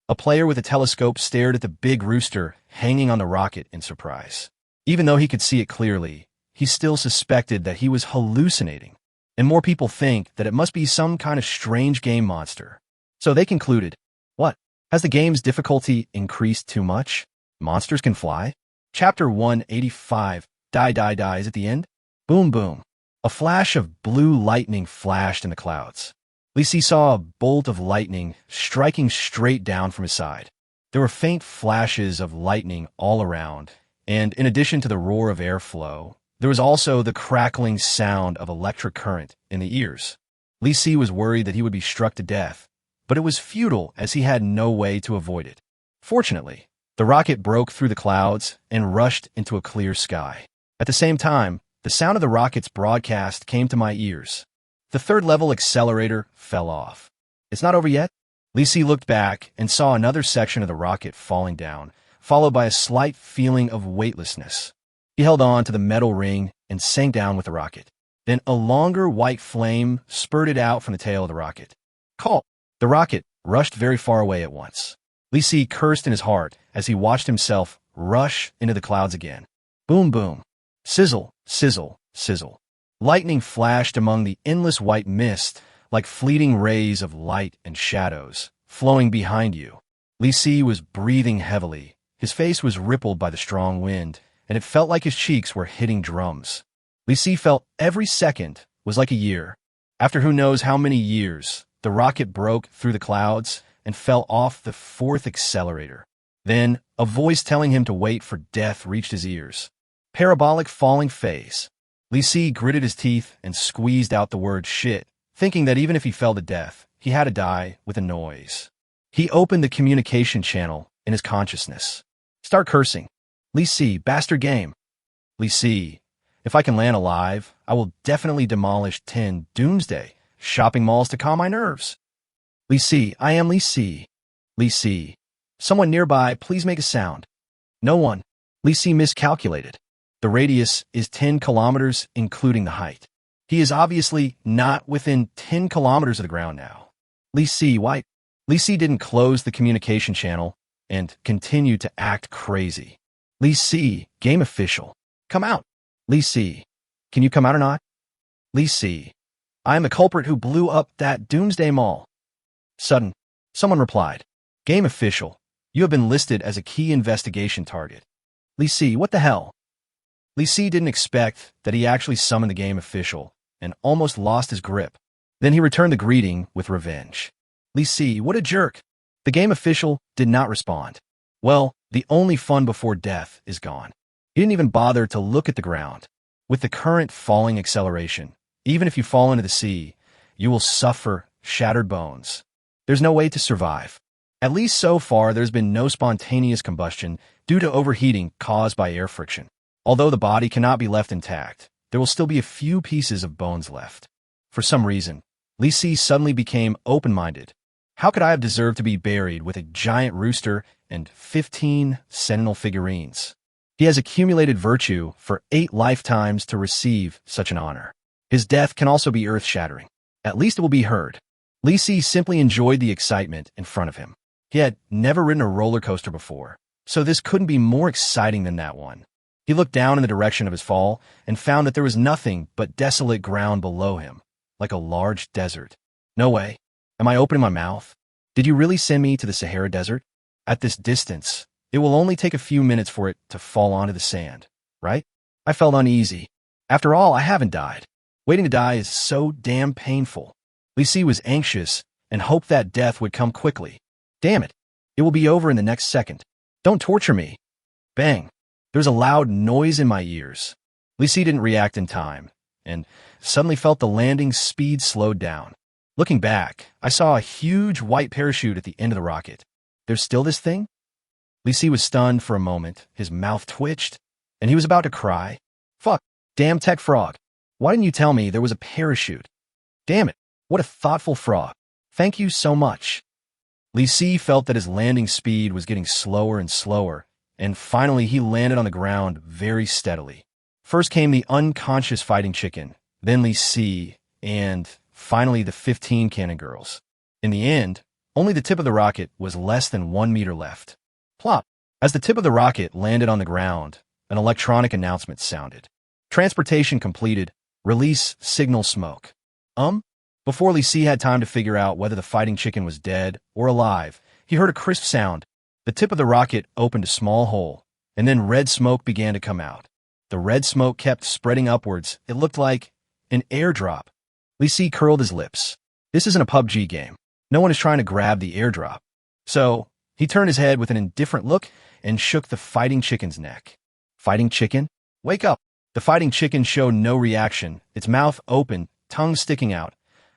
A player with a telescope stared at the big rooster hanging on the rocket in surprise. Even though he could see it clearly, he still suspected that he was hallucinating. And more people think that it must be some kind of strange game monster. So they concluded, what? Has the game's difficulty increased too much? Monsters can fly? Chapter 185, Die Die Die is at the end? Boom boom. A flash of blue lightning flashed in the clouds. Li Si saw a bolt of lightning striking straight down from his side. There were faint flashes of lightning all around, and in addition to the roar of airflow, there was also the crackling sound of electric current in the ears. Li Si was worried that he would be struck to death, but it was futile as he had no way to avoid it. Fortunately, the rocket broke through the clouds and rushed into a clear sky. At the same time, the sound of the rocket's broadcast came to my ears. The third-level accelerator fell off. It's not over yet? Li Si looked back and saw another section of the rocket falling down, followed by a slight feeling of weightlessness. He held on to the metal ring and sank down with the rocket. Then a longer white flame spurted out from the tail of the rocket. Call! The rocket rushed very far away at once. Li Si cursed in his heart as he watched himself rush into the clouds again. Boom boom. Sizzle, sizzle, sizzle. Lightning flashed among the endless white mist like fleeting rays of light and shadows, flowing behind you. Li Si was breathing heavily. His face was rippled by the strong wind, and it felt like his cheeks were hitting drums. Li Si felt every second was like a year. After who knows how many years, the rocket broke through the clouds and fell off the fourth accelerator. Then, a voice telling him to wait for death reached his ears. Parabolic falling phase. Li Si gritted his teeth and squeezed out the word shit, thinking that even if he fell to death, he had to die with a noise. He opened the communication channel in his consciousness. Start cursing. Li Si, bastard game. Li Si, if I can land alive, I will definitely demolish 10 doomsday shopping malls to calm my nerves. Li Si, I am Li Si. Li Si, someone nearby, please make a sound. No one. Li Si miscalculated. The radius is 10 kilometers, including the height. He is obviously not within 10 kilometers of the ground now. Li Si, why? Li Si didn't close the communication channel and continued to act crazy. Li Si, game official, come out. Li Si, can you come out or not? Li Si, I am the culprit who blew up that doomsday mall. Sudden, someone replied, game official, you have been listed as a key investigation target. Li Si, what the hell? Li Si didn't expect that he actually summoned the game official and almost lost his grip. Then he returned the greeting with revenge. Li Si, what a jerk. The game official did not respond. Well, the only fun before death is gone. He didn't even bother to look at the ground. With the current falling acceleration, even if you fall into the sea, you will suffer shattered bones. There's no way to survive. At least so far, there's been no spontaneous combustion due to overheating caused by air friction. Although the body cannot be left intact, there will still be a few pieces of bones left. For some reason, Li Si suddenly became open-minded. How could I have deserved to be buried with a giant rooster and 15 sentinel figurines? He has accumulated virtue for 8 lifetimes to receive such an honor. His death can also be earth-shattering. At least it will be heard. Li Si simply enjoyed the excitement in front of him. He had never ridden a roller coaster before, so this couldn't be more exciting than that one. He looked down in the direction of his fall and found that there was nothing but desolate ground below him, like a large desert. No way. Am I opening my mouth? Did you really send me to the Sahara Desert? At this distance, it will only take a few minutes for it to fall onto the sand, right? I felt uneasy. After all, I haven't died. Waiting to die is so damn painful. Li Si was anxious and hoped that death would come quickly. Damn it. It will be over in the next second. Don't torture me. Bang. There's a loud noise in my ears. Li Si didn't react in time, and suddenly felt the landing speed slowed down. Looking back, I saw a huge white parachute at the end of the rocket. There's still this thing? Li Si was stunned for a moment, his mouth twitched, and he was about to cry. Fuck, damn tech frog. Why didn't you tell me there was a parachute? Damn it, what a thoughtful frog. Thank you so much. Li Si felt that his landing speed was getting slower and slower, and finally he landed on the ground very steadily. First came the unconscious fighting chicken, then Li Si, and finally the 15 cannon girls. In the end, only the tip of the rocket was less than 1 meter left. Plop! As the tip of the rocket landed on the ground, an electronic announcement sounded. Transportation completed. Release signal smoke. Before Li Si had time to figure out whether the fighting chicken was dead or alive, he heard a crisp sound. The tip of the rocket opened a small hole, and then red smoke began to come out. The red smoke kept spreading upwards. It looked like an airdrop. Li Si curled his lips. This isn't a PUBG game. No one is trying to grab the airdrop. So, he turned his head with an indifferent look and shook the fighting chicken's neck. Fighting chicken? Wake up! The fighting chicken showed no reaction, its mouth open, tongue sticking out,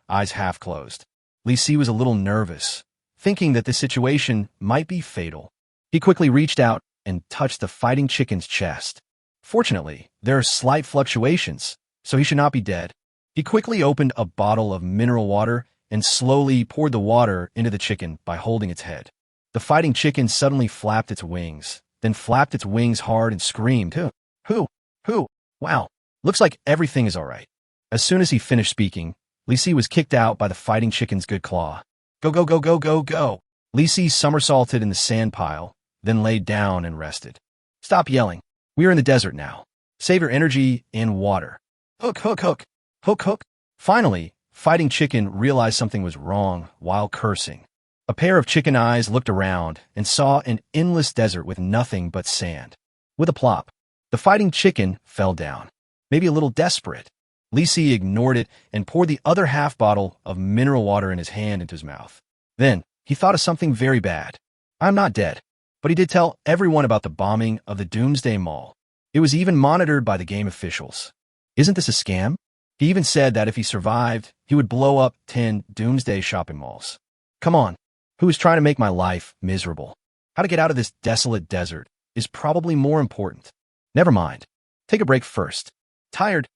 eyes half closed. Li Si was a little nervous, thinking that the situation might be fatal. He quickly reached out and touched the fighting chicken's chest. Fortunately, there are slight fluctuations, so he should not be dead. He quickly opened a bottle of mineral water and slowly poured the water into the chicken by holding its head. The fighting chicken suddenly flapped its wings, then flapped its wings hard and screamed, Who? Wow, looks like everything is all right. As soon as he finished speaking, Li Si was kicked out by the fighting chicken's good claw. Go, go, go, go, go, go. Li Si somersaulted in the sand pile, then laid down and rested. Stop yelling. We are in the desert now. Save your energy and water. Hook, hook, hook. Hook, hook. Finally, fighting chicken realized something was wrong while cursing. A pair of chicken eyes looked around and saw an endless desert with nothing but sand. With a plop, the fighting chicken fell down, maybe a little desperate. Li Si ignored it and poured the other half bottle of mineral water in his hand into his mouth. Then, he thought of something very bad. I'm not dead. But he did tell everyone about the bombing of the Doomsday Mall. It was even monitored by the game officials. Isn't this a scam? He even said that if he survived, he would blow up 10 Doomsday shopping malls. Come on, who is trying to make my life miserable? How to get out of this desolate desert is probably more important. Never mind. Take a break first. Tired?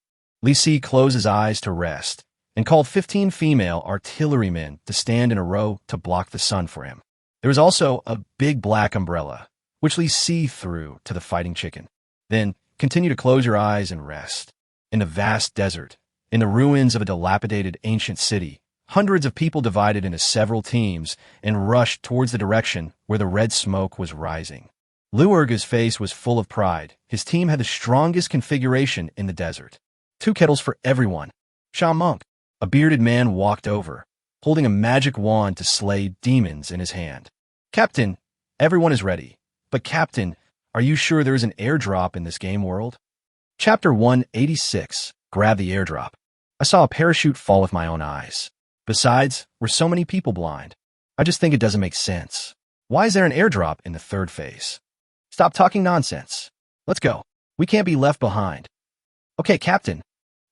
Li Si closed his eyes to rest and called 15 female artillerymen to stand in a row to block the sun for him. There was also a big black umbrella, which Li Si threw to the fighting chicken. Then continue to close your eyes and rest. In the vast desert, in the ruins of a dilapidated ancient city, hundreds of people divided into several teams and rushed towards the direction where the red smoke was rising. Lu Urgu's face was full of pride. His team had the strongest configuration in the desert. 2 kettles for everyone. Sha Monk, a bearded man, walked over, holding a magic wand to slay demons in his hand. Captain, everyone is ready. But Captain, are you sure there is an airdrop in this game world? Chapter 186, Grab the Airdrop. I saw a parachute fall with my own eyes. Besides, were so many people blind? I just think it doesn't make sense. Why is there an airdrop in the 3rd phase? Stop talking nonsense. Let's go. We can't be left behind. Okay, Captain.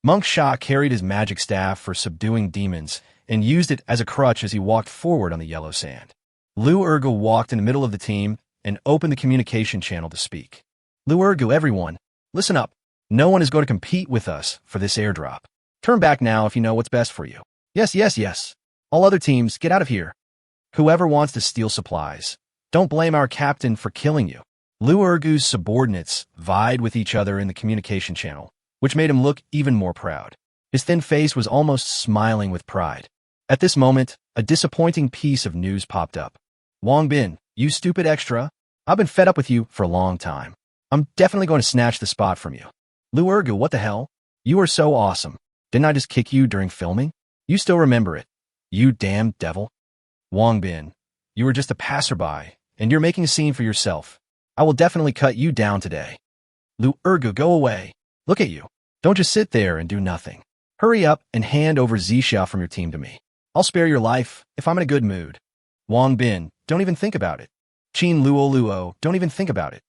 Monk Sha carried his magic staff for subduing demons and used it as a crutch as he walked forward on the yellow sand. Lu Urgu walked in the middle of the team and opened the communication channel to speak. Lu Urgu, everyone, listen up. No one is going to compete with us for this airdrop. Turn back now if you know what's best for you. Yes. All other teams, get out of here. Whoever wants to steal supplies, don't blame our captain for killing you. Lu Urgu's subordinates vied with each other in the communication channel, which made him look even more proud. His thin face was almost smiling with pride. At this moment, a disappointing piece of news popped up. Wang Bin, you stupid extra. I've been fed up with you for a long time. I'm definitely going to snatch the spot from you. Lu Urgu, what the hell? You are so awesome. Didn't I just kick you during filming? You still remember it. You damn devil. Wang Bin, you were just a passerby, and you're making a scene for yourself. I will definitely cut you down today. Lu Urgu, go away. Look at you. Don't just sit there and do nothing. Hurry up and hand over Zixia from your team to me. I'll spare your life if I'm in a good mood. Wang Bin, don't even think about it. Qin Luo, don't even think about it.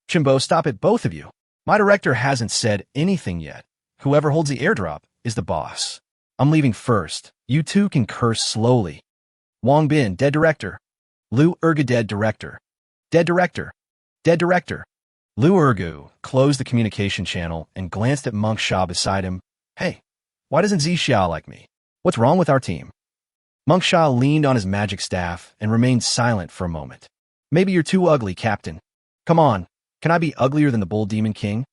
Chimbo, stop it, both of you. My director hasn't said anything yet. Whoever holds the airdrop is the boss. I'm leaving first. You two can curse slowly. Wang Bin, dead director. Lu Urgu, dead director. Dead director. Dead director. Lu Urgu closed the communication channel and glanced at Monk Sha beside him. Hey, why doesn't Zixia like me? What's wrong with our team? Monk Sha leaned on his magic staff and remained silent for a moment. Maybe you're too ugly, Captain. Come on, can I be uglier than the Bull Demon King?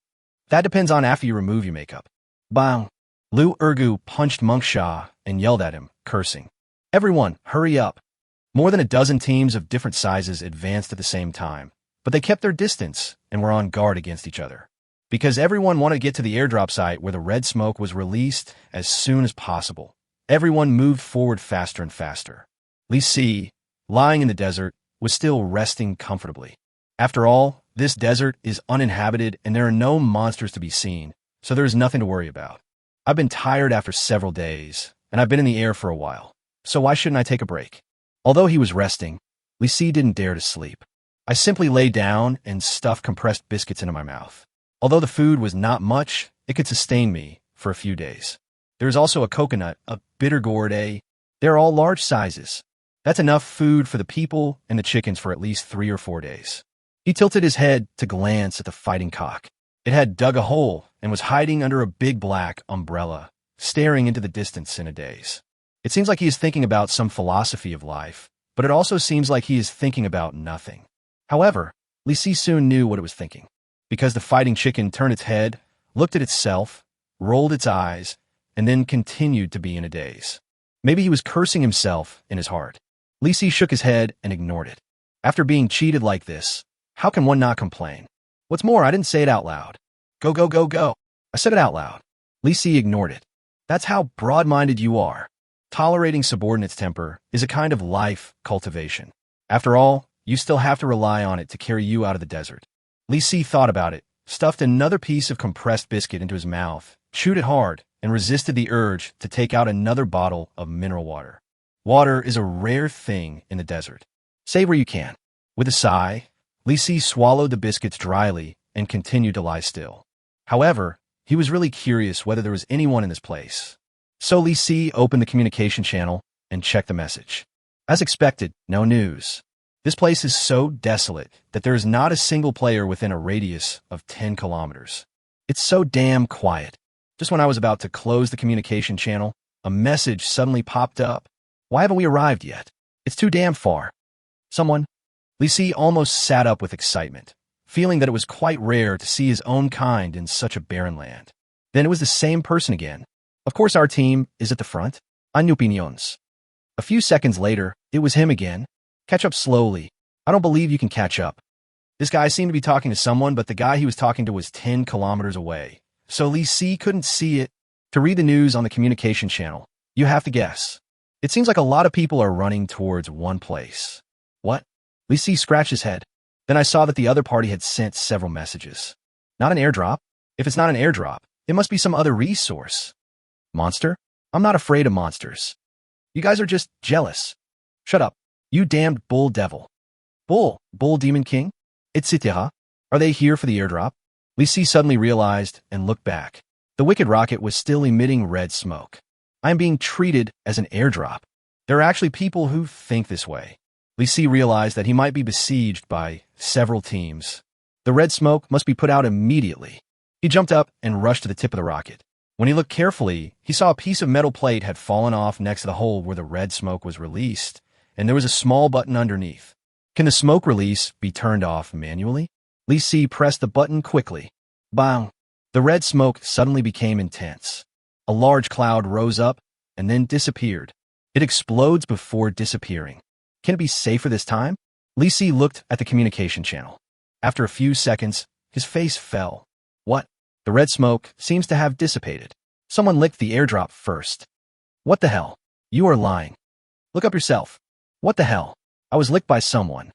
That depends on after you remove your makeup. Bang! Lu Urgu punched Monk Sha and yelled at him, cursing. Everyone, hurry up. More than a dozen teams of different sizes advanced at the same time, but they kept their distance and were on guard against each other. Because everyone wanted to get to the airdrop site where the red smoke was released as soon as possible. Everyone moved forward faster and faster. Li Si, lying in the desert, was still resting comfortably. After all, this desert is uninhabited and there are no monsters to be seen, so there is nothing to worry about. I've been tired after several days, and I've been in the air for a while, so why shouldn't I take a break? Although he was resting, Li Si didn't dare to sleep. I simply lay down and stuffed compressed biscuits into my mouth. Although the food was not much, it could sustain me for a few days. There is also a coconut, a bitter gourd, they're all large sizes. That's enough food for the people and the chickens for at least 3 or 4 days. He tilted his head to glance at the fighting cock. It had dug a hole and was hiding under a big black umbrella, staring into the distance in a daze. It seems like he is thinking about some philosophy of life, but it also seems like he is thinking about nothing. However, Li Si soon knew what it was thinking, because the fighting chicken turned its head, looked at itself, rolled its eyes, and then continued to be in a daze. Maybe he was cursing himself in his heart. Li Si shook his head and ignored it. After being cheated like this, how can one not complain? What's more, I didn't say it out loud. Go, go, go, go. I said it out loud. Li Si ignored it. That's how broad-minded you are. Tolerating subordinates' temper is a kind of life cultivation. After all, you still have to rely on it to carry you out of the desert. Li Si thought about it, stuffed another piece of compressed biscuit into his mouth, chewed it hard, and resisted the urge to take out another bottle of mineral water. Water is a rare thing in the desert. Save where you can. With a sigh, Li Si swallowed the biscuits dryly and continued to lie still. However, he was really curious whether there was anyone in this place. So Li Si opened the communication channel and checked the message. As expected, no news. This place is so desolate that there is not a single player within a radius of 10 kilometers. It's so damn quiet. Just when I was about to close the communication channel, a message suddenly popped up. Why haven't we arrived yet? It's too damn far. Someone? Li Si almost sat up with excitement, feeling that it was quite rare to see his own kind in such a barren land. Then it was the same person again. Of course our team is at the front. En opinions. A few seconds later, it was him again. Catch up slowly. I don't believe you can catch up. This guy seemed to be talking to someone, but the guy he was talking to was 10 kilometers away. So Li Si couldn't see it. To read the news on the communication channel, you have to guess. It seems like a lot of people are running towards one place. What? Li Si scratched his head. Then I saw that the other party had sent several messages. Not an airdrop? If it's not an airdrop, it must be some other resource. Monster? I'm not afraid of monsters. You guys are just jealous. Shut up. You damned bull devil. Bull demon king? Etc. Are they here for the airdrop? Li Si suddenly realized and looked back. The wicked rocket was still emitting red smoke. I am being treated as an airdrop. There are actually people who think this way. Li Si realized that he might be besieged by several teams. The red smoke must be put out immediately. He jumped up and rushed to the tip of the rocket. When he looked carefully, he saw a piece of metal plate had fallen off next to the hole where the red smoke was released, and there was a small button underneath. Can the smoke release be turned off manually? Li Si pressed the button quickly. Bang! The red smoke suddenly became intense. A large cloud rose up and then disappeared. It explodes before disappearing. Can it be safer this time? Li Si looked at the communication channel. After a few seconds, his face fell. What? The red smoke seems to have dissipated. Someone licked the airdrop first. What the hell? You are lying. Look up yourself. What the hell? I was licked by someone.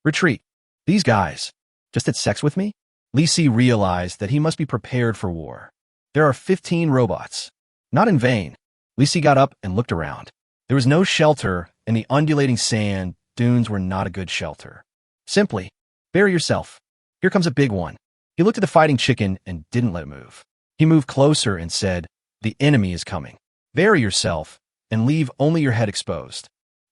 Retreat. These guys just had sex with me? Li Si realized that he must be prepared for war. There are 15 robots. Not in vain. Li Si got up and looked around. There was no shelter, and the undulating sand dunes were not a good shelter. Simply, bury yourself. Here comes a big one. He looked at the fighting chicken and didn't let it move. He moved closer and said, the enemy is coming. Bury yourself and leave only your head exposed.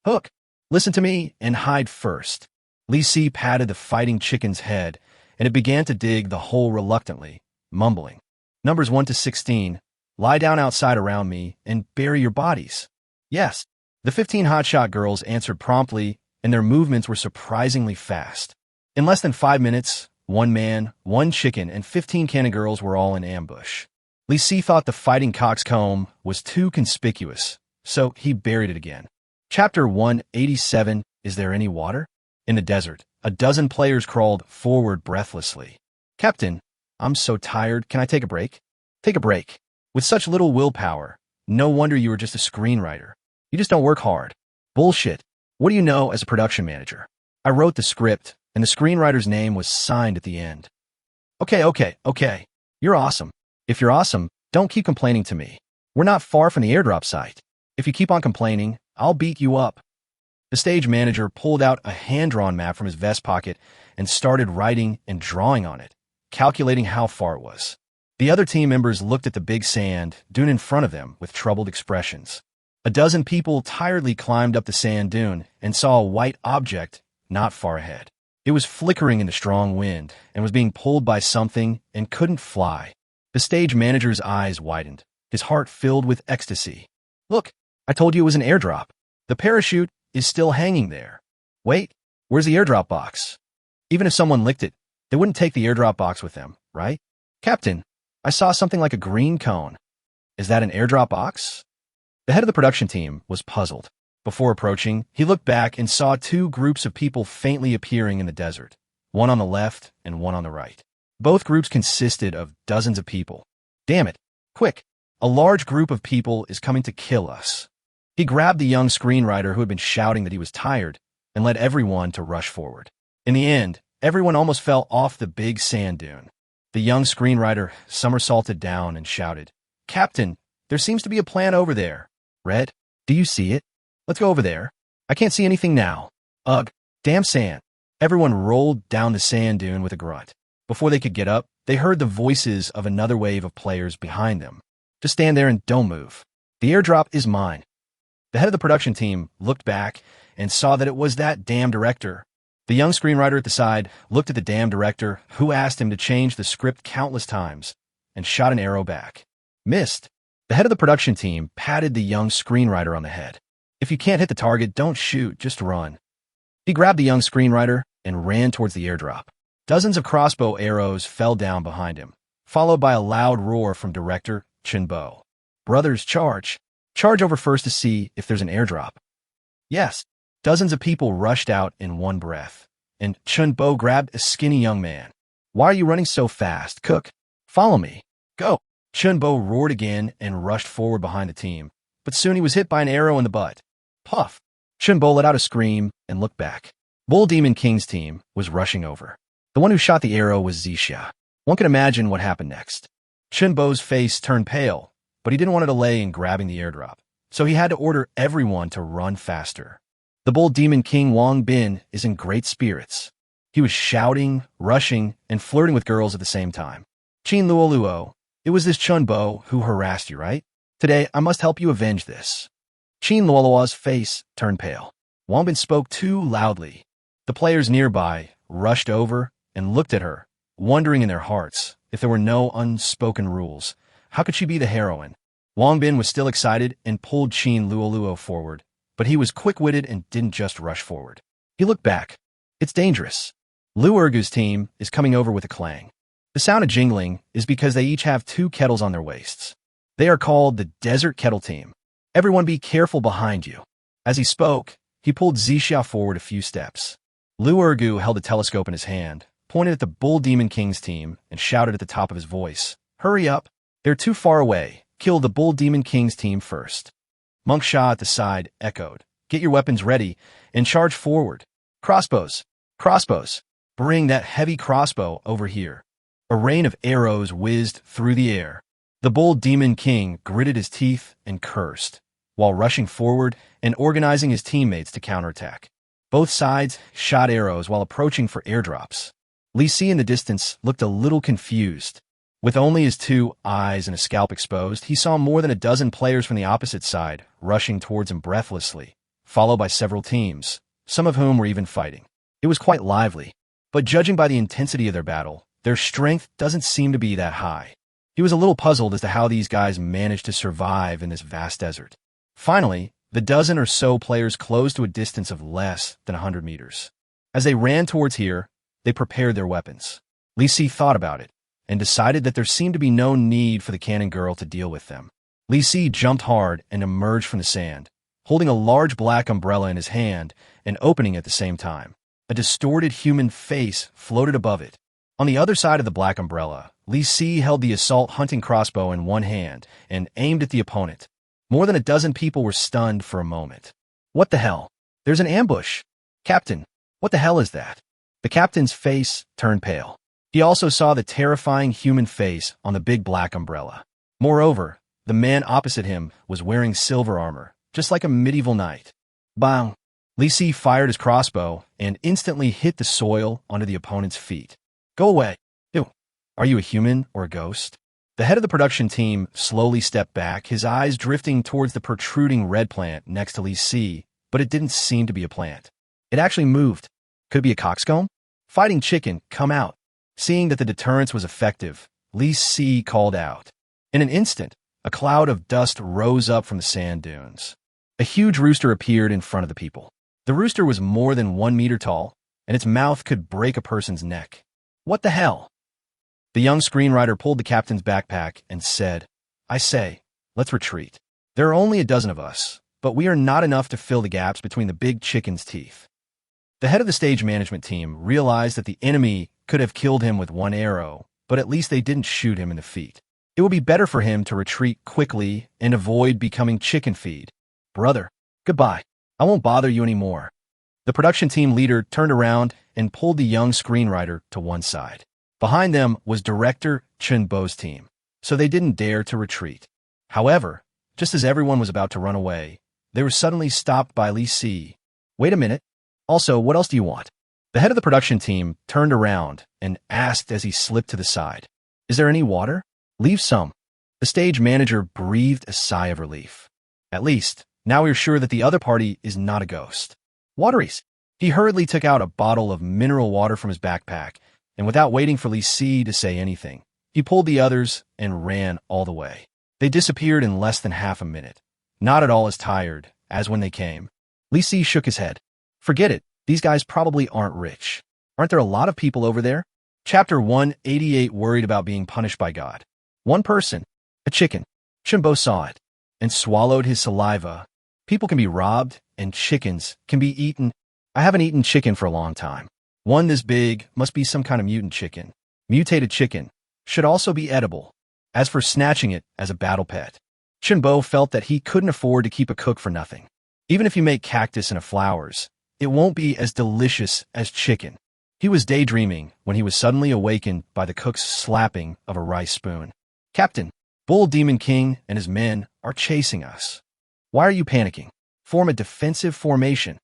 Hook, listen to me and hide first. Li Si patted the fighting chicken's head, and it began to dig the hole reluctantly, mumbling. Numbers 1 to 16, lie down outside around me and bury your bodies. Yes, the 15 hotshot girls answered promptly, and their movements were surprisingly fast. In less than 5 minutes, one man, one chicken, and 15 cannon girls were all in ambush. Li Si thought the fighting coxcomb was too conspicuous, so he buried it again. Chapter 187, Is There Any Water? In the desert, a dozen players crawled forward breathlessly. Captain, I'm so tired. Can I take a break? Take a break. With such little willpower, no wonder you were just a screenwriter. You just don't work hard. Bullshit. What do you know as a production manager? I wrote the script, and the screenwriter's name was signed at the end. Okay. You're awesome. If you're awesome, don't keep complaining to me. We're not far from the airdrop site. If you keep on complaining, I'll beat you up. The stage manager pulled out a hand-drawn map from his vest pocket and started writing and drawing on it, calculating how far it was. The other team members looked at the big sand dune in front of them with troubled expressions. A dozen people tiredly climbed up the sand dune and saw a white object not far ahead. It was flickering in the strong wind and was being pulled by something and couldn't fly. The stage manager's eyes widened, his heart filled with ecstasy. Look, I told you it was an airdrop. The parachute is still hanging there. Wait, where's the airdrop box? Even if someone licked it, they wouldn't take the airdrop box with them, right? Captain, I saw something like a green cone. Is that an airdrop box? The head of the production team was puzzled. Before approaching, he looked back and saw two groups of people faintly appearing in the desert, one on the left and one on the right. Both groups consisted of dozens of people. Damn it, quick, a large group of people is coming to kill us. He grabbed the young screenwriter who had been shouting that he was tired and led everyone to rush forward. In the end, everyone almost fell off the big sand dune. The young screenwriter somersaulted down and shouted, Captain, there seems to be a plan over there. Red, do you see it? Let's go over there. I can't see anything now. Ugh, damn sand. Everyone rolled down the sand dune with a grunt. Before they could get up, they heard the voices of another wave of players behind them. Just stand there and don't move. The airdrop is mine. The head of the production team looked back and saw that it was that damn director. The young screenwriter at the side looked at the damn director, who asked him to change the script countless times, and shot an arrow back. Missed. The head of the production team patted the young screenwriter on the head. If you can't hit the target, don't shoot, just run. He grabbed the young screenwriter and ran towards the airdrop. Dozens of crossbow arrows fell down behind him, followed by a loud roar from director Chun-bo. Brothers, charge! Charge over first to see if there's an airdrop. Yes. Dozens of people rushed out in one breath, and Chun-bo grabbed a skinny young man. Why are you running so fast, Cook? Follow me. Go! Chun-bo roared again and rushed forward behind the team, but soon he was hit by an arrow in the butt. Puff! Chun-bo let out a scream and looked back. Bull Demon King's team was rushing over. The one who shot the arrow was Zixia. One can imagine what happened next. Chun-bo's face turned pale, but he didn't want to delay in grabbing the airdrop, so he had to order everyone to run faster. The Bull Demon King Wang Bin is in great spirits. He was shouting, rushing, and flirting with girls at the same time. Qin Luoluo, it was this Chun-bo who harassed you, right? Today, I must help you avenge this. Qin Luoluo's face turned pale. Wang Bin spoke too loudly. The players nearby rushed over and looked at her, wondering in their hearts if there were no unspoken rules. How could she be the heroine? Wang Bin was still excited and pulled Qin Luoluo forward, but he was quick-witted and didn't just rush forward. He looked back. It's dangerous. Lu Ergu's team is coming over with a clang. The sound of jingling is because they each have 2 kettles on their waists. They are called the Desert Kettle Team. Everyone be careful behind you. As he spoke, he pulled Zixia forward a few steps. Lu Ergu held a telescope in his hand, pointed at the Bull Demon King's team, and shouted at the top of his voice, "Hurry up! They're too far away. Kill the Bull Demon King's team first." Monk Sha at the side echoed, "Get your weapons ready and charge forward. Crossbows! Crossbows! Bring that heavy crossbow over here." A rain of arrows whizzed through the air. The Bull Demon King gritted his teeth and cursed, while rushing forward and organizing his teammates to counterattack. Both sides shot arrows while approaching for airdrops. Li Si in the distance looked a little confused. With only his 2 eyes and a scalp exposed, he saw more than a dozen players from the opposite side rushing towards him breathlessly, followed by several teams, some of whom were even fighting. It was quite lively, but judging by the intensity of their battle, their strength doesn't seem to be that high. He was a little puzzled as to how these guys managed to survive in this vast desert. Finally, the dozen or so players closed to a distance of less than 100 meters. As they ran towards here, they prepared their weapons. Li Si thought about it and decided that there seemed to be no need for the cannon girl to deal with them. Li Si jumped hard and emerged from the sand, holding a large black umbrella in his hand and opening at the same time. A distorted human face floated above it. On the other side of the black umbrella, Li Si held the assault hunting crossbow in one hand and aimed at the opponent. More than a dozen people were stunned for a moment. What the hell? There's an ambush. Captain, what the hell is that? The captain's face turned pale. He also saw the terrifying human face on the big black umbrella. Moreover, the man opposite him was wearing silver armor, just like a medieval knight. Bang! Li Si fired his crossbow and instantly hit the soil under the opponent's feet. Go away. Ew. Are you a human or a ghost? The head of the production team slowly stepped back, his eyes drifting towards the protruding red plant next to Li Si, but it didn't seem to be a plant. It actually moved. Could it be a coxcomb? Fighting chicken, come out. Seeing that the deterrence was effective, Li Si called out. In an instant, a cloud of dust rose up from the sand dunes. A huge rooster appeared in front of the people. The rooster was more than 1 meter tall, and its mouth could break a person's neck. What the hell? The young screenwriter pulled the captain's backpack and said, I say, let's retreat. There are only a dozen of us, but we are not enough to fill the gaps between the big chicken's teeth. The head of the stage management team realized that the enemy could have killed him with 1 arrow, but at least they didn't shoot him in the feet. It would be better for him to retreat quickly and avoid becoming chicken feed. Brother, goodbye. I won't bother you anymore. The production team leader turned around and pulled the young screenwriter to one side. Behind them was director Chun-bo's team, so they didn't dare to retreat. However, just as everyone was about to run away, they were suddenly stopped by Li Si. Wait a minute. Also, what else do you want? The head of the production team turned around and asked as he slipped to the side, "Is there any water? Leave some." The stage manager breathed a sigh of relief. At least, now we're sure that the other party is not a ghost. Wateries. He hurriedly took out a bottle of mineral water from his backpack, and without waiting for Li Si to say anything, he pulled the others and ran all the way. They disappeared in less than half a minute, not at all as tired as when they came. Li Si shook his head. Forget it. These guys probably aren't rich. Aren't there a lot of people over there? Chapter 188 worried about being punished by God. One person, a chicken. Chimbo saw it and swallowed his saliva. People can be robbed and chickens can be eaten. I haven't eaten chicken for a long time. One this big must be some kind of mutant chicken. Mutated chicken should also be edible. As for snatching it as a battle pet, Chimbo felt that he couldn't afford to keep a cook for nothing. Even if you make cactus and flowers, it won't be as delicious as chicken. He was daydreaming when he was suddenly awakened by the cook's slapping of a rice spoon. Captain, Bull Demon King and his men are chasing us. Why are you panicking? Form a defensive formation.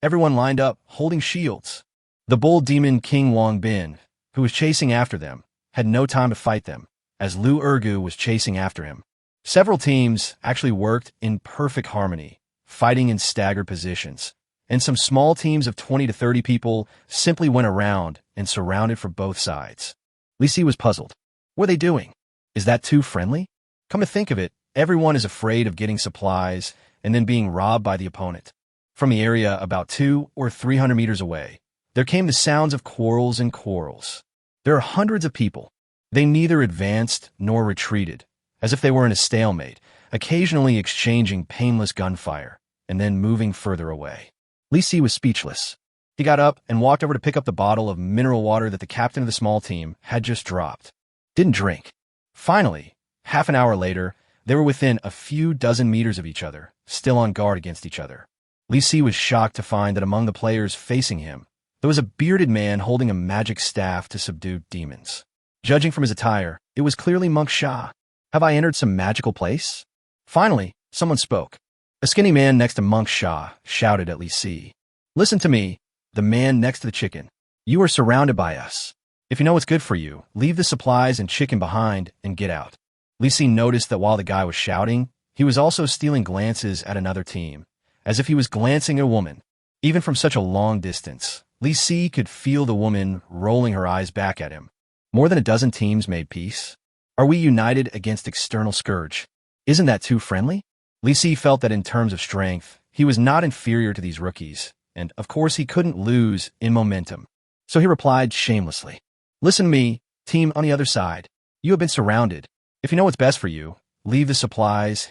Everyone lined up, holding shields. The Bull Demon King Wang Bin, who was chasing after them, had no time to fight them, as Lu Urgu was chasing after him. Several teams actually worked in perfect harmony, fighting in staggered positions, and some small teams of 20 to 30 people simply went around and surrounded for both sides. Li Si was puzzled. What are they doing? Is that too friendly? Come to think of it, everyone is afraid of getting supplies and then being robbed by the opponent. From the area about 200 or 300 meters away, there came the sounds of quarrels and quarrels. There are hundreds of people. They neither advanced nor retreated, as if they were in a stalemate, occasionally exchanging painless gunfire and then moving further away. Li Si was speechless. He got up and walked over to pick up the bottle of mineral water that the captain of the small team had just dropped. Didn't drink. Finally, half an hour later, they were within a few dozen meters of each other, still on guard against each other. Li Si was shocked to find that among the players facing him, there was a bearded man holding a magic staff to subdue demons. Judging from his attire, it was clearly Monk Sha. Have I entered some magical place? Finally, someone spoke. A skinny man next to Monk Sha shouted at Li Si. Listen to me, the man next to the chicken. You are surrounded by us. If you know what's good for you, leave the supplies and chicken behind and get out. Li Si noticed that while the guy was shouting, he was also stealing glances at another team, as if he was glancing at a woman. Even from such a long distance, Li Si could feel the woman rolling her eyes back at him. More than a dozen teams made peace. Are we united against external scourge? Isn't that too friendly? Li Si felt that in terms of strength, he was not inferior to these rookies, and of course he couldn't lose in momentum. So he replied shamelessly. Listen to me, team on the other side. You have been surrounded. If you know what's best for you, leave the supplies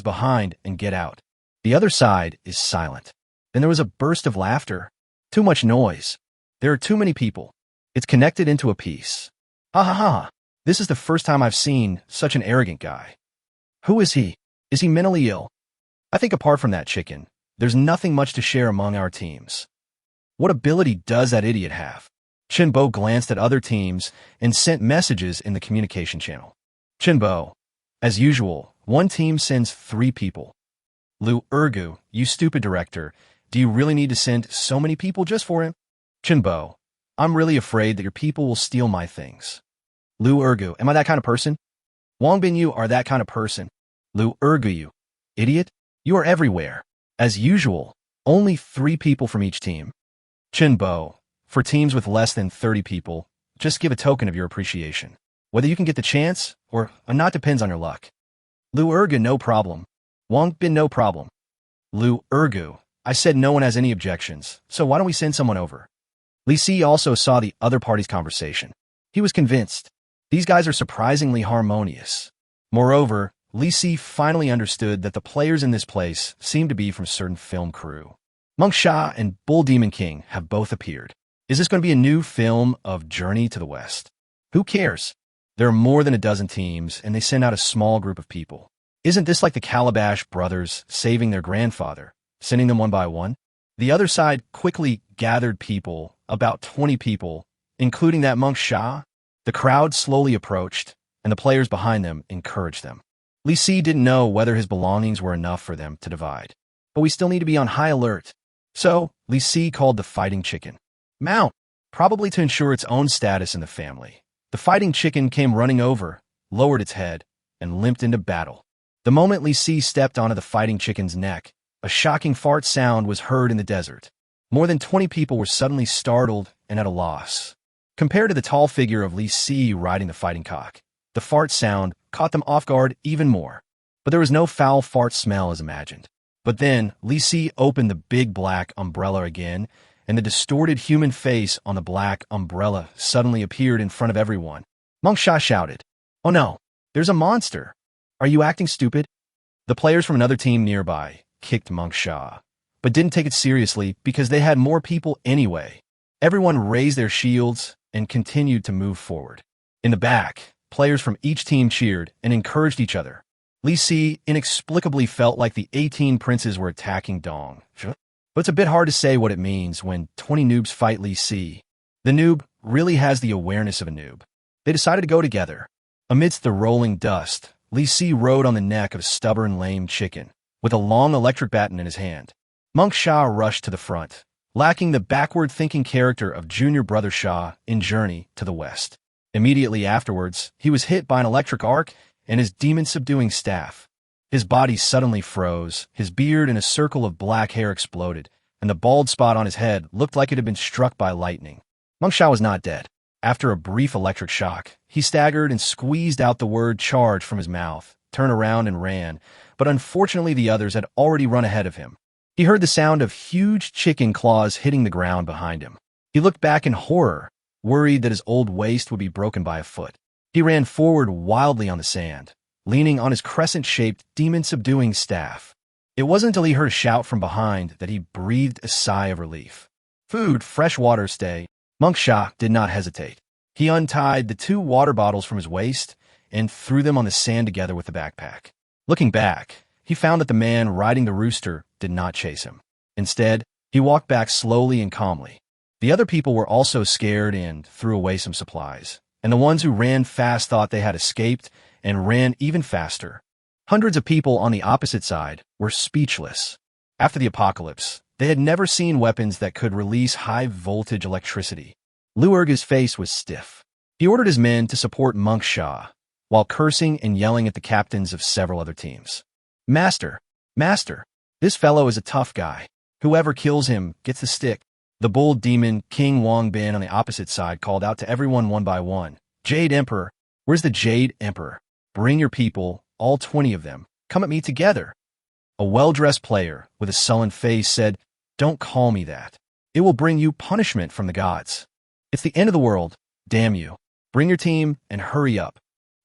behind and get out. The other side is silent. Then there was a burst of laughter. Too much noise. There are too many people. It's connected into a piece. Ha ha ha. This is the first time I've seen such an arrogant guy. Who is he? Is he mentally ill? I think apart from that chicken, there's nothing much to share among our teams. What ability does that idiot have? Chinbo glanced at other teams and sent messages in the communication channel. Chinbo, as usual, one team sends 3 people. Lu Urgu, you stupid director, do you really need to send so many people just for him? Chinbo, I'm really afraid that your people will steal my things. Lu Urgu, am I that kind of person? Wang Bin, you are that kind of person. Lu Urgu, you idiot. You are everywhere. As usual, only 3 people from each team. Chinbo, for teams with less than 30 people, just give a token of your appreciation. Whether you can get the chance or not depends on your luck. Lu Urgu, no problem. Wang Bin, no problem. Lu Urgu, I said no one has any objections, so why don't we send someone over? Li Si also saw the other party's conversation. He was convinced. These guys are surprisingly harmonious. Moreover, Li Si finally understood that the players in this place seemed to be from a certain film crew. Monk Sha and Bull Demon King have both appeared. Is this going to be a new film of Journey to the West? Who cares? There are more than a dozen teams, and they send out a small group of people. Isn't this like the Calabash brothers saving their grandfather, sending them one by one? The other side quickly gathered people, about 20 people, including that Monk Sha. The crowd slowly approached, and the players behind them encouraged them. Li Si didn't know whether his belongings were enough for them to divide. But we still need to be on high alert. So, Li Si called the fighting chicken Mount, probably to ensure its own status in the family. The fighting chicken came running over, lowered its head, and limped into battle. The moment Li Si stepped onto the fighting chicken's neck, a shocking fart sound was heard in the desert. More than 20 people were suddenly startled and at a loss. Compared to the tall figure of Li Si riding the fighting cock, the fart sound caught them off guard even more. But there was no foul fart smell as imagined. But then, Li Si opened the big black umbrella again, and the distorted human face on the black umbrella suddenly appeared in front of everyone. Manhwa shouted, "Oh no, there's a monster! Are you acting stupid?" The players from another team nearby kicked Manhwa, but didn't take it seriously because they had more people anyway. Everyone raised their shields and continued to move forward. In the back, players from each team cheered and encouraged each other. Li Si inexplicably felt like the 18 princes were attacking Dong. But it's a bit hard to say what it means when 20 noobs fight Li Si. The noob really has the awareness of a noob. They decided to go together. Amidst the rolling dust, Li Si rode on the neck of a stubborn, lame chicken, with a long electric baton in his hand. Manhwa rushed to the front, lacking the backward-thinking character of Junior Brother Sha in Journey to the West. Immediately afterwards, he was hit by an electric arc and his demon-subduing staff. His body suddenly froze, his beard in a circle of black hair exploded, and the bald spot on his head looked like it had been struck by lightning. Manhwa was not dead. After a brief electric shock, he staggered and squeezed out the word charge from his mouth, turned around and ran, but unfortunately the others had already run ahead of him. He heard the sound of huge chicken claws hitting the ground behind him. He looked back in horror, worried that his old waist would be broken by a foot. He ran forward wildly on the sand, leaning on his crescent-shaped, demon-subduing staff. It wasn't until he heard a shout from behind that he breathed a sigh of relief. Food, fresh water, stay. Manhwa did not hesitate. He untied the 2 water bottles from his waist and threw them on the sand together with the backpack. Looking back, he found that the man riding the rooster did not chase him. Instead, he walked back slowly and calmly. The other people were also scared and threw away some supplies, and the ones who ran fast thought they had escaped and ran even faster. Hundreds of people on the opposite side were speechless. After the apocalypse, they had never seen weapons that could release high-voltage electricity. Luerge's face was stiff. He ordered his men to support Manhwa, while cursing and yelling at the captains of several other teams. Master, this fellow is a tough guy. Whoever kills him gets the stick." The bold demon, King Wang Bin on the opposite side, called out to everyone one by one. "Jade Emperor, where's the Jade Emperor? Bring your people, all 20 of them. Come at me together." A well-dressed player with a sullen face said, "Don't call me that. It will bring you punishment from the gods. It's the end of the world, damn you. Bring your team and hurry up."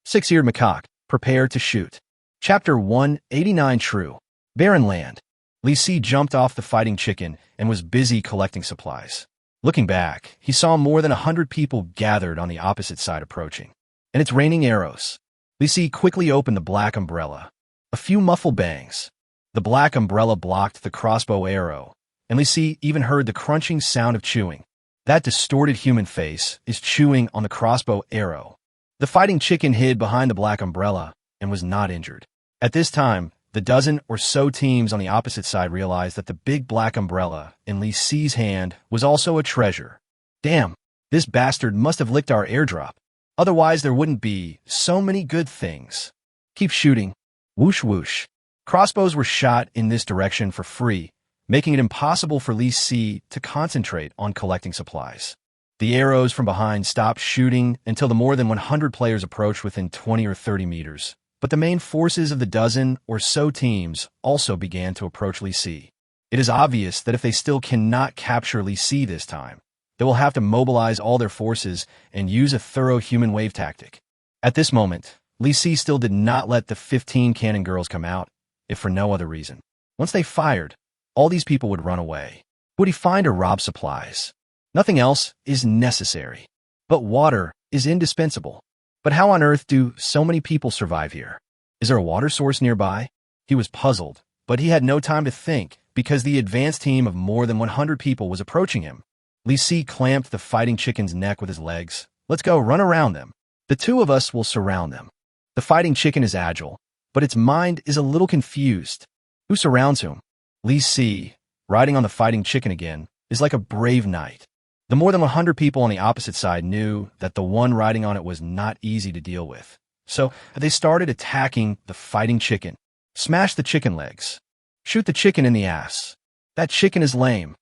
Six-eared macaque, prepare to shoot. Chapter 189 Shrill. Barren land. Li Si jumped off the fighting chicken and was busy collecting supplies. Looking back, he saw more than 100 people gathered on the opposite side approaching. And it's raining arrows. Li Si quickly opened the black umbrella. A few muffled bangs. The black umbrella blocked the crossbow arrow, and Li Si even heard the crunching sound of chewing. That distorted human face is chewing on the crossbow arrow. The fighting chicken hid behind the black umbrella and was not injured. At this time, the dozen or so teams on the opposite side realized that the big black umbrella in Li Si's hand was also a treasure. Damn, this bastard must have licked our airdrop. Otherwise, there wouldn't be so many good things. Keep shooting. Whoosh whoosh. Crossbows were shot in this direction for free, making it impossible for Li Si to concentrate on collecting supplies. The arrows from behind stopped shooting until the more than 100 players approached within 20 or 30 meters. But the main forces of the dozen or so teams also began to approach Li Si. It is obvious that if they still cannot capture Li Si this time, they will have to mobilize all their forces and use a thorough human wave tactic. At this moment, Li Si still did not let the 15 cannon girls come out, if for no other reason. Once they fired, all these people would run away. Would he find or rob supplies? Nothing else is necessary. But water is indispensable. But how on earth do so many people survive here? Is there a water source nearby? He was puzzled, but he had no time to think because the advanced team of more than 100 people was approaching him. Li Si clamped the fighting chicken's neck with his legs. "Let's go, run around them. The 2 of us will surround them." The fighting chicken is agile, but its mind is a little confused. Who surrounds whom? Li Si, riding on the fighting chicken again is like a brave knight. The more than 100 people on the opposite side knew that the one riding on it was not easy to deal with. So they started attacking the fighting chicken. Smash the chicken legs. Shoot the chicken in the ass. That chicken is lame.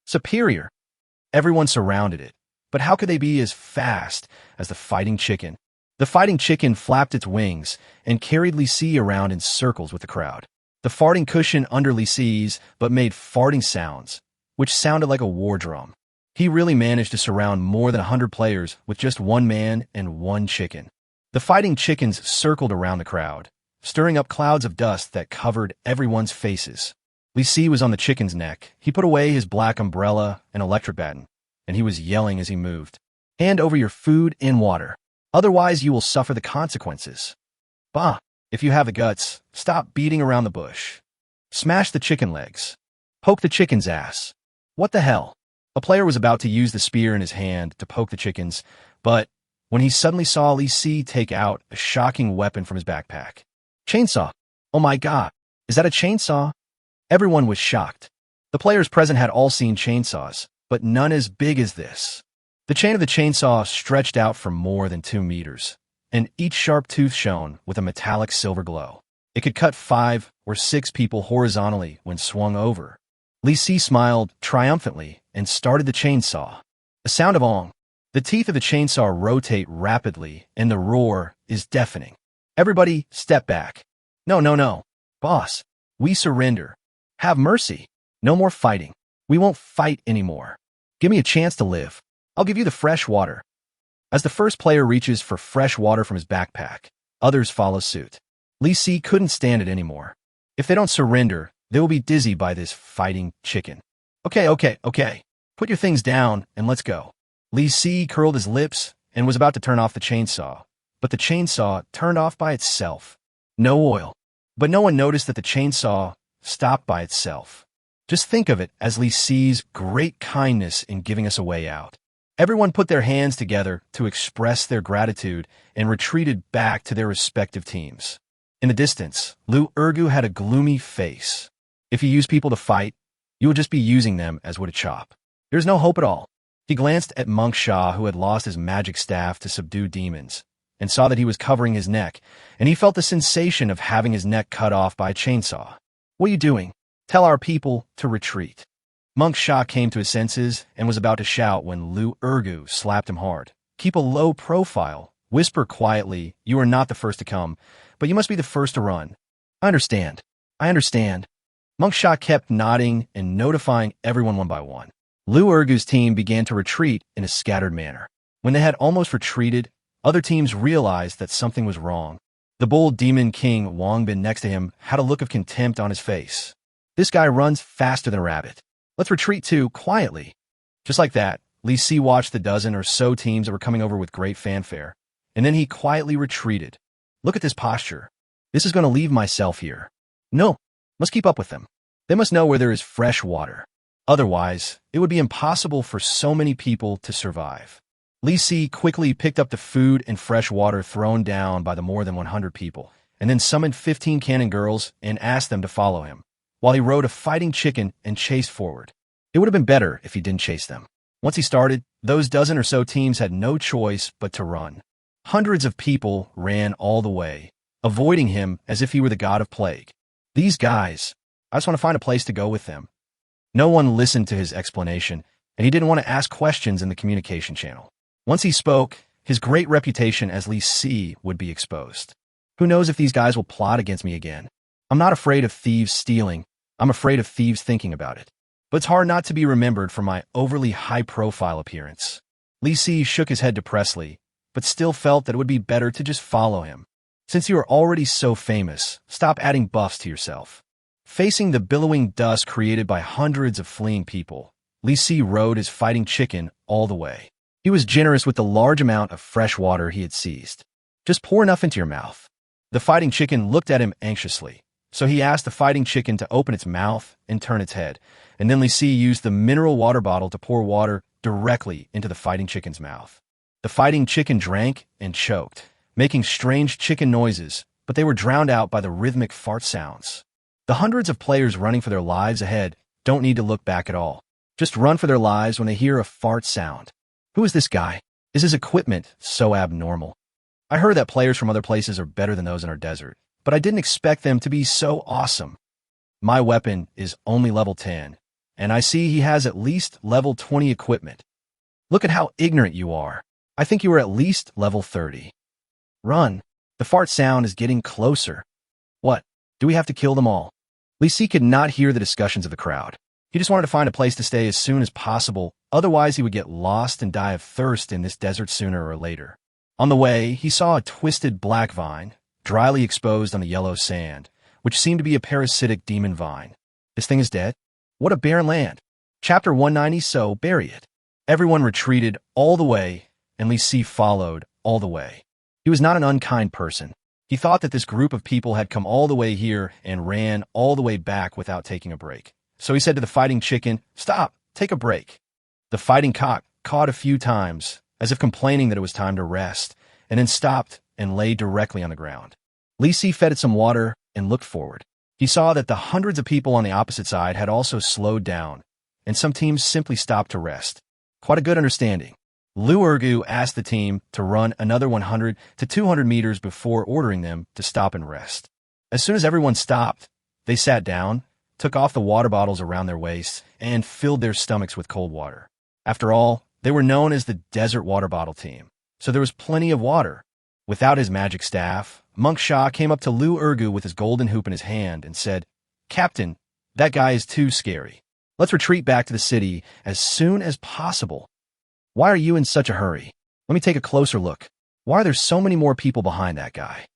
Superior. Everyone surrounded it. But how could they be as fast as the fighting chicken? The fighting chicken flapped its wings and carried Li Si around in circles with the crowd. The farting cushion under Li Si's but made farting sounds, which sounded like a war drum. He really managed to surround more than 100 players with just one man and one chicken. The fighting chickens circled around the crowd, stirring up clouds of dust that covered everyone's faces. Li Si was on the chicken's neck. He put away his black umbrella and electric baton, and he was yelling as he moved. Hand over your food and water. Otherwise, you will suffer the consequences. Bah! If you have the guts, stop beating around the bush. Smash the chicken legs. Poke the chicken's ass. What the hell? A player was about to use the spear in his hand to poke the chickens, but when he suddenly saw Li Si take out a shocking weapon from his backpack. Chainsaw. Oh my god, is that a chainsaw? Everyone was shocked. The players present had all seen chainsaws, but none as big as this. The chain of the chainsaw stretched out for more than 2 meters, and each sharp tooth shone with a metallic silver glow. It could cut 5 or 6 people horizontally when swung over. Li Si smiled triumphantly and started the chainsaw. A sound of ong. The teeth of the chainsaw rotate rapidly, and the roar is deafening. Everybody, step back. No. Boss, we surrender. Have mercy. No more fighting. We won't fight anymore. Give me a chance to live. I'll give you the fresh water. As the first player reaches for fresh water from his backpack, others follow suit. Li Si couldn't stand it anymore. If they don't surrender, they will be dizzy by this fighting chicken. Okay. Put your things down and let's go. Li Si curled his lips and was about to turn off the chainsaw, but the chainsaw turned off by itself. No oil. But no one noticed that the chainsaw stopped by itself. Just think of it as Li Si's great kindness in giving us a way out. Everyone put their hands together to express their gratitude and retreated back to their respective teams. In the distance, Lu Urgu had a gloomy face. If you use people to fight, you will just be using them as wood to chop. There's no hope at all. He glanced at Monk Sha, who had lost his magic staff to subdue demons, and saw that he was covering his neck, and he felt the sensation of having his neck cut off by a chainsaw. What are you doing? Tell our people to retreat. Monk Sha came to his senses and was about to shout when Lu Urgu slapped him hard. Keep a low profile. Whisper quietly, you are not the first to come, but you must be the first to run. I understand. Monk Sha kept nodding and notifying everyone one by one. Lu Urgu's team began to retreat in a scattered manner. When they had almost retreated, other teams realized that something was wrong. The bold demon king Wang Bin next to him had a look of contempt on his face. This guy runs faster than a rabbit. Let's retreat too, quietly. Just like that, Li Si watched the dozen or so teams that were coming over with great fanfare, and then he quietly retreated. Look at this posture. This is going to leave myself here. No, must keep up with them. They must know where there is fresh water. Otherwise, it would be impossible for so many people to survive. Li Si quickly picked up the food and fresh water thrown down by the more than 100 people, and then summoned 15 cannon girls and asked them to follow him, while he rode a fighting chicken and chased forward. It would have been better if he didn't chase them. Once he started, those dozen or so teams had no choice but to run. Hundreds of people ran all the way, avoiding him as if he were the god of plague. These guys, I just want to find a place to go with them. No one listened to his explanation, and he didn't want to ask questions in the communication channel. Once he spoke, his great reputation as Li Si would be exposed. Who knows if these guys will plot against me again? I'm not afraid of thieves stealing. I'm afraid of thieves thinking about it. But it's hard not to be remembered for my overly high-profile appearance. Li Si shook his head depressedly, but still felt that it would be better to just follow him. Since you are already so famous, stop adding buffs to yourself. Facing the billowing dust created by hundreds of fleeing people, Li Si rode his fighting chicken all the way. He was generous with the large amount of fresh water he had seized. Just pour enough into your mouth. The fighting chicken looked at him anxiously, so he asked the fighting chicken to open its mouth and turn its head, and then Li Si used the mineral water bottle to pour water directly into the fighting chicken's mouth. The fighting chicken drank and choked, making strange chicken noises, but they were drowned out by the rhythmic fart sounds. The hundreds of players running for their lives ahead don't need to look back at all. Just run for their lives when they hear a fart sound. Who is this guy? Is his equipment so abnormal? I heard that players from other places are better than those in our desert, but I didn't expect them to be so awesome. My weapon is only level 10, and I see he has at least level 20 equipment. Look at how ignorant you are. I think you are at least level 30. Run. The fart sound is getting closer. What? Do we have to kill them all? Li Si could not hear the discussions of the crowd. He just wanted to find a place to stay as soon as possible, otherwise he would get lost and die of thirst in this desert sooner or later. On the way, he saw a twisted black vine, dryly exposed on the yellow sand, which seemed to be a parasitic demon vine. This thing is dead? What a barren land. Chapter 190, so bury it. Everyone retreated all the way, and Li Si followed all the way. He was not an unkind person. He thought that this group of people had come all the way here and ran all the way back without taking a break. So he said to the fighting chicken, "Stop, take a break." The fighting cock cawed a few times, as if complaining that it was time to rest, and then stopped and lay directly on the ground. Li Si fed it some water and looked forward. He saw that the hundreds of people on the opposite side had also slowed down, and some teams simply stopped to rest. Quite a good understanding. Lu Urgu asked the team to run another 100 to 200 meters before ordering them to stop and rest. As soon as everyone stopped, they sat down, took off the water bottles around their waists, and filled their stomachs with cold water. After all, they were known as the Desert Water Bottle Team, so there was plenty of water. Without his magic staff, Monk Shah came up to Lu Urgu with his golden hoop in his hand and said, "Captain, that guy is too scary. Let's retreat back to the city as soon as possible." "Why are you in such a hurry? Let me take a closer look. Why are there so many more people behind that guy?"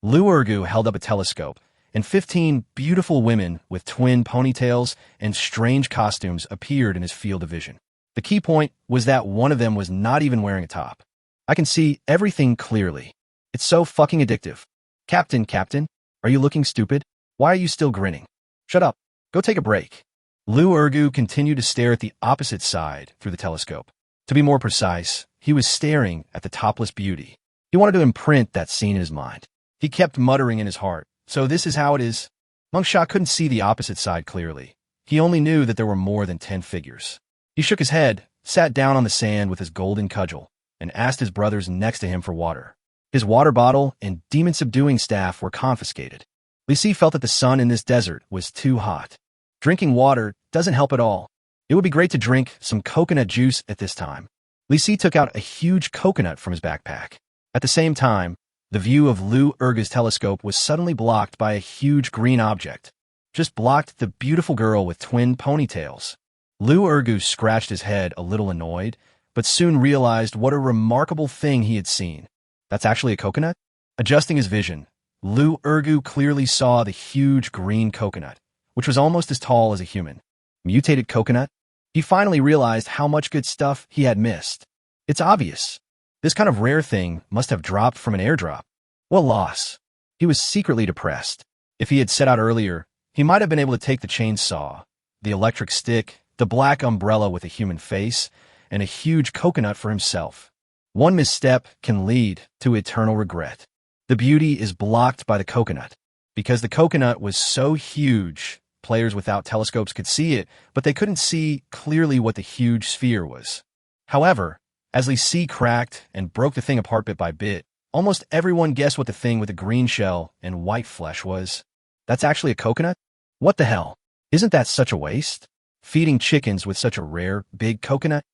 Lu Urgu held up a telescope, and 15 beautiful women with twin ponytails and strange costumes appeared in his field of vision. The key point was that one of them was not even wearing a top. "I can see everything clearly. It's so fucking addictive. Captain, are you looking stupid? Why are you still grinning? Shut up. Go take a break." Lu Urgu continued to stare at the opposite side through the telescope. To be more precise, he was staring at the topless beauty. He wanted to imprint that scene in his mind. He kept muttering in his heart, "So this is how it is." Monk Shah couldn't see the opposite side clearly. He only knew that there were more than 10 figures. He shook his head, sat down on the sand with his golden cudgel, and asked his brothers next to him for water. His water bottle and demon-subduing staff were confiscated. Li Si felt that the sun in this desert was too hot. Drinking water doesn't help at all. It would be great to drink some coconut juice at this time. Li Si took out a huge coconut from his backpack. At the same time, the view of Lu Urgu's telescope was suddenly blocked by a huge green object. Just blocked the beautiful girl with twin ponytails. Lu Urgu scratched his head a little annoyed, but soon realized what a remarkable thing he had seen. That's actually a coconut? Adjusting his vision, Lu Urgu clearly saw the huge green coconut, which was almost as tall as a human. Mutated coconut? He finally realized how much good stuff he had missed. It's obvious. This kind of rare thing must have dropped from an airdrop. What loss. He was secretly depressed. If he had set out earlier, he might have been able to take the chainsaw, the electric stick, the black umbrella with a human face, and a huge coconut for himself. One misstep can lead to eternal regret. The beauty is blocked by the coconut. Because the coconut was so huge, players without telescopes could see it, but they couldn't see clearly what the huge sphere was. However, as Li Si cracked and broke the thing apart bit by bit, almost everyone guessed what the thing with the green shell and white flesh was. That's actually a coconut? What the hell? Isn't that such a waste? Feeding chickens with such a rare, big coconut?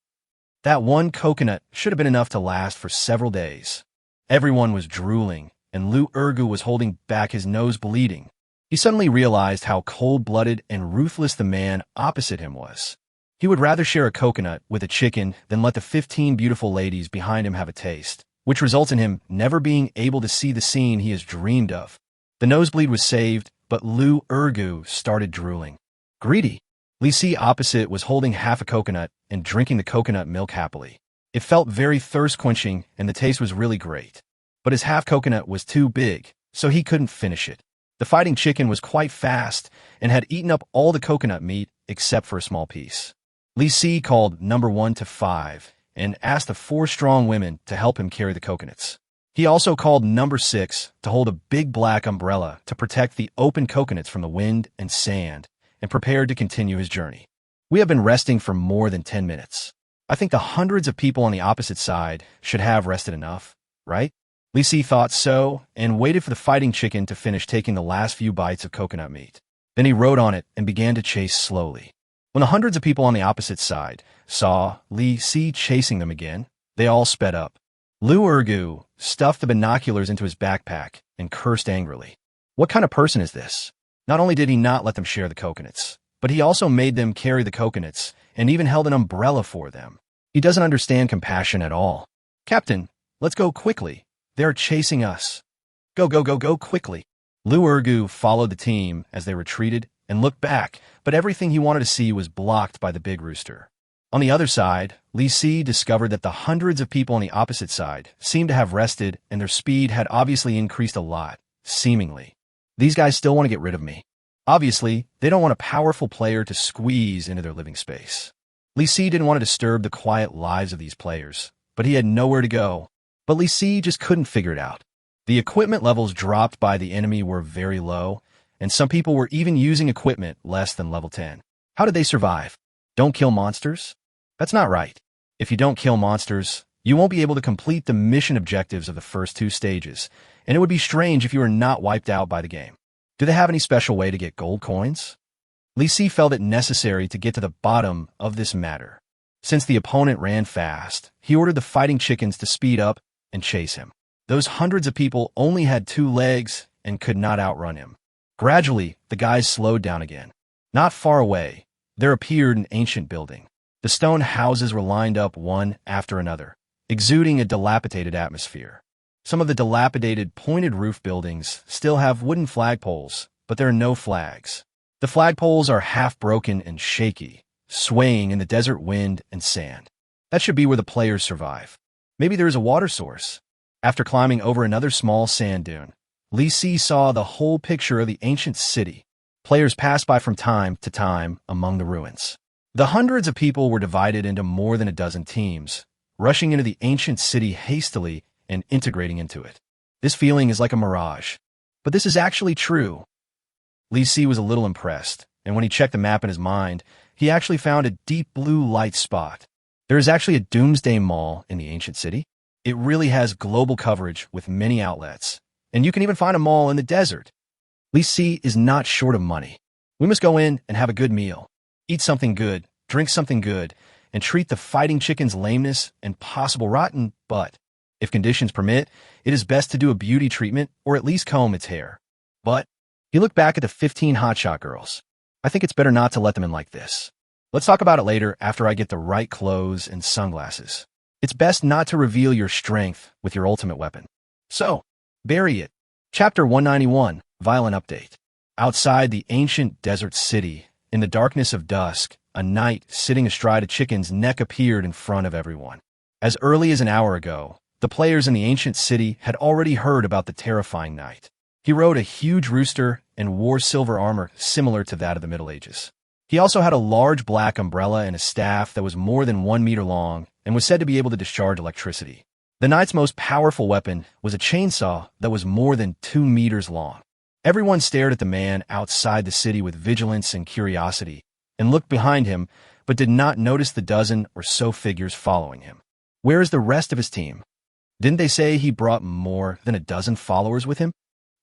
That one coconut should have been enough to last for several days. Everyone was drooling, and Lu Urgu was holding back his nose bleeding. He suddenly realized how cold-blooded and ruthless the man opposite him was. He would rather share a coconut with a chicken than let the 15 beautiful ladies behind him have a taste, which results in him never being able to see the scene he has dreamed of. The nosebleed was saved, but Lu Urgu started drooling. Greedy. Li Si opposite was holding half a coconut and drinking the coconut milk happily. It felt very thirst-quenching, and the taste was really great. But his half coconut was too big, so he couldn't finish it. The fighting chicken was quite fast and had eaten up all the coconut meat except for a small piece. Li Si called number 1 to 5 and asked the 4 strong women to help him carry the coconuts. He also called number 6 to hold a big black umbrella to protect the open coconuts from the wind and sand, and prepared to continue his journey. We have been resting for more than 10 minutes. I think the hundreds of people on the opposite side should have rested enough, right? Li Si thought so and waited for the fighting chicken to finish taking the last few bites of coconut meat. Then he rode on it and began to chase slowly. When the hundreds of people on the opposite side saw Li Si chasing them again, they all sped up. Lu Ergu stuffed the binoculars into his backpack and cursed angrily. What kind of person is this? Not only did he not let them share the coconuts, but he also made them carry the coconuts and even held an umbrella for them. He doesn't understand compassion at all. Captain, let's go quickly. They're chasing us. Go, go, go, go quickly. Lu Ergu followed the team as they retreated and looked back, but everything he wanted to see was blocked by the big rooster. On the other side, Li Si discovered that the hundreds of people on the opposite side seemed to have rested and their speed had obviously increased a lot, seemingly. These guys still want to get rid of me. Obviously, they don't want a powerful player to squeeze into their living space. Li Si didn't want to disturb the quiet lives of these players, but he had nowhere to go. But Li Si just couldn't figure it out. The equipment levels dropped by the enemy were very low, and some people were even using equipment less than level 10. How did they survive? Don't kill monsters? That's not right. If you don't kill monsters, you won't be able to complete the mission objectives of the first 2 stages, and it would be strange if you were not wiped out by the game. Do they have any special way to get gold coins? Li Si felt it necessary to get to the bottom of this matter. Since the opponent ran fast, he ordered the fighting chickens to speed up and chase him. Those hundreds of people only had 2 legs and could not outrun him. Gradually, the guys slowed down again. Not far away, there appeared an ancient building. The stone houses were lined up one after another, exuding a dilapidated atmosphere. Some of the dilapidated, pointed roof buildings still have wooden flagpoles, but there are no flags. The flagpoles are half broken and shaky, swaying in the desert wind and sand. That should be where the players survive. Maybe there is a water source. After climbing over another small sand dune, Li Si saw the whole picture of the ancient city. Players passed by from time to time among the ruins. The hundreds of people were divided into more than a dozen teams, rushing into the ancient city hastily and integrating into it. This feeling is like a mirage. But this is actually true. Li Si was a little impressed, and when he checked the map in his mind, he actually found a deep blue light spot. There is actually a doomsday mall in the ancient city. It really has global coverage with many outlets, and you can even find a mall in the desert. Li Si is not short of money. We must go in and have a good meal. Eat something good, drink something good, and treat the fighting chicken's lameness and possible rotten butt. If conditions permit, it is best to do a beauty treatment or at least comb its hair. But he looked back at the 15 hotshot girls. I think it's better not to let them in like this. Let's talk about it later after I get the right clothes and sunglasses. It's best not to reveal your strength with your ultimate weapon. So, bury it. Chapter 191, Violent Update. Outside the ancient desert city, in the darkness of dusk, a knight sitting astride a chicken's neck appeared in front of everyone. As early as an hour ago, the players in the ancient city had already heard about the terrifying knight. He rode a huge rooster and wore silver armor similar to that of the Middle Ages. He also had a large black umbrella and a staff that was more than 1 meter long and was said to be able to discharge electricity. The knight's most powerful weapon was a chainsaw that was more than 2 meters long. Everyone stared at the man outside the city with vigilance and curiosity and looked behind him, but did not notice the dozen or so figures following him. Where is the rest of his team? Didn't they say he brought more than a dozen followers with him?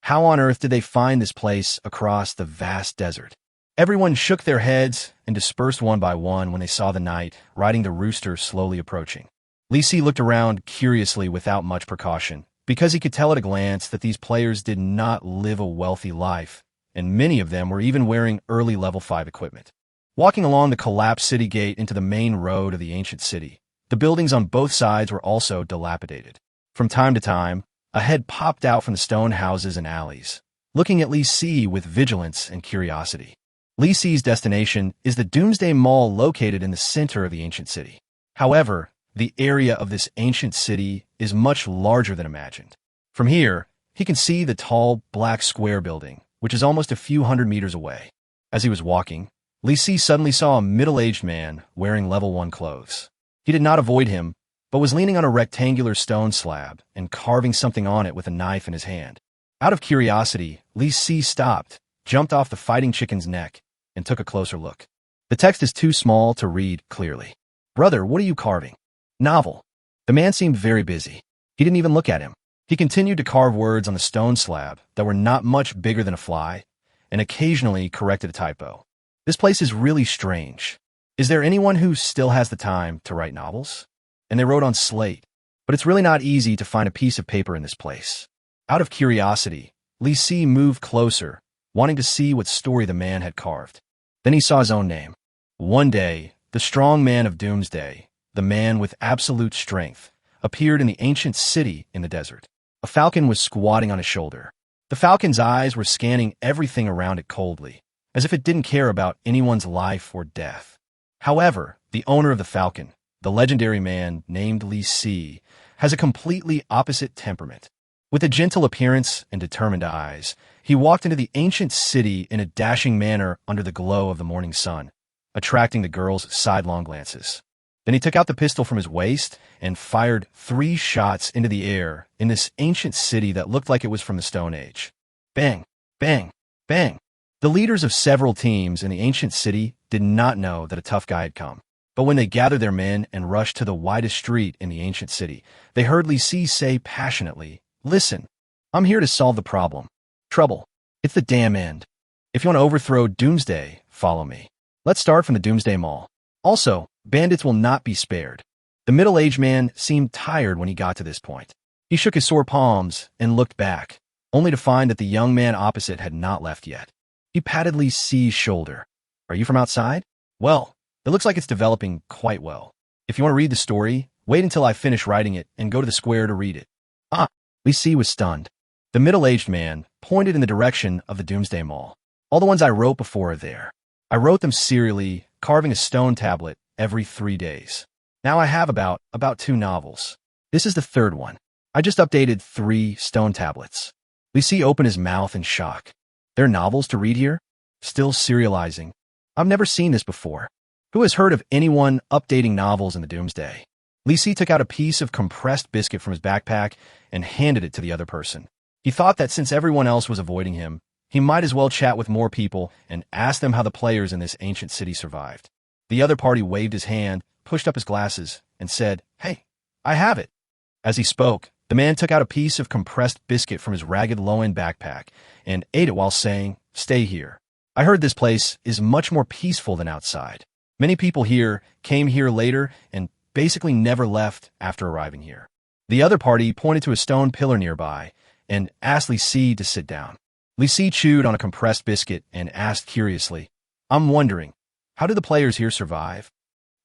How on earth did they find this place across the vast desert? Everyone shook their heads and dispersed one by one when they saw the knight riding the rooster slowly approaching. Li Si looked around curiously without much precaution, because he could tell at a glance that these players did not live a wealthy life, and many of them were even wearing early level 5 equipment. Walking along the collapsed city gate into the main road of the ancient city, the buildings on both sides were also dilapidated. From time to time, a head popped out from the stone houses and alleys, looking at Li Si with vigilance and curiosity. Li Si's destination is the Doomsday Mall located in the center of the ancient city. However, the area of this ancient city is much larger than imagined. From here, he can see the tall, black square building, which is almost a few hundred meters away. As he was walking, Li Si suddenly saw a middle-aged man wearing level 1 clothes. He did not avoid him, but was leaning on a rectangular stone slab and carving something on it with a knife in his hand. Out of curiosity, Li Si stopped, jumped off the fighting chicken's neck, and took a closer look. The text is too small to read clearly. Brother, what are you carving? Novel. The man seemed very busy. He didn't even look at him. He continued to carve words on the stone slab that were not much bigger than a fly, and occasionally corrected a typo. This place is really strange. Is there anyone who still has the time to write novels? And they wrote on slate. But it's really not easy to find a piece of paper in this place. Out of curiosity, Li Si moved closer, wanting to see what story the man had carved. Then he saw his own name. One day, the strong man of doomsday, the man with absolute strength, appeared in the ancient city in the desert. A falcon was squatting on his shoulder. The falcon's eyes were scanning everything around it coldly, as if it didn't care about anyone's life or death. However, the owner of the falcon, the legendary man named Li Si, has a completely opposite temperament. With a gentle appearance and determined eyes, he walked into the ancient city in a dashing manner under the glow of the morning sun, attracting the girls' sidelong glances. Then he took out the pistol from his waist and fired 3 shots into the air in this ancient city that looked like it was from the Stone Age. Bang, bang, bang. The leaders of several teams in the ancient city did not know that a tough guy had come. But when they gathered their men and rushed to the widest street in the ancient city, they heard Li Si say passionately, "Listen, I'm here to solve the problem. Trouble. It's the damn end. If you want to overthrow Doomsday, follow me. Let's start from the Doomsday Mall. Also, bandits will not be spared." The middle-aged man seemed tired when he got to this point. He shook his sore palms and looked back, only to find that the young man opposite had not left yet. He patted Li Si's shoulder. "Are you from outside? Well, it looks like it's developing quite well. If you want to read the story, wait until I finish writing it and go to the square to read it." Ah, Li Si was stunned. The middle-aged man pointed in the direction of the Doomsday Mall. "All the ones I wrote before are there. I wrote them serially, carving a stone tablet every 3 days. Now I have about 2 novels. This is the 3rd one. I just updated 3 stone tablets." Li Si opened his mouth in shock. "There are novels to read here? Still serializing? I've never seen this before. Who has heard of anyone updating novels in the Doomsday?" Li Si took out a piece of compressed biscuit from his backpack and handed it to the other person. He thought that since everyone else was avoiding him, he might as well chat with more people and ask them how the players in this ancient city survived. The other party waved his hand, pushed up his glasses, and said, "Hey, I have it." As he spoke, the man took out a piece of compressed biscuit from his ragged low-end backpack and ate it while saying, "Stay here. I heard this place is much more peaceful than outside. Many people here came here later and basically never left after arriving here." The other party pointed to a stone pillar nearby and asked Li Si to sit down. Li Si chewed on a compressed biscuit and asked curiously, "I'm wondering, how do the players here survive?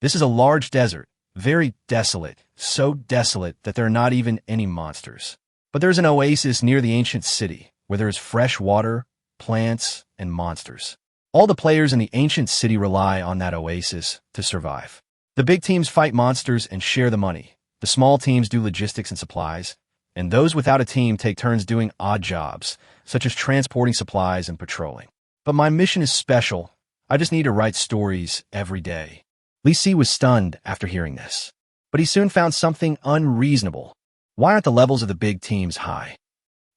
This is a large desert, very desolate, so desolate that there are not even any monsters. But there's an oasis near the ancient city where there is fresh water, plants, and monsters. All the players in the ancient city rely on that oasis to survive. The big teams fight monsters and share the money. The small teams do logistics and supplies, and those without a team take turns doing odd jobs, such as transporting supplies and patrolling. But my mission is special. I just need to write stories every day." Li Si was stunned after hearing this, but he soon found something unreasonable. Why aren't the levels of the big teams high?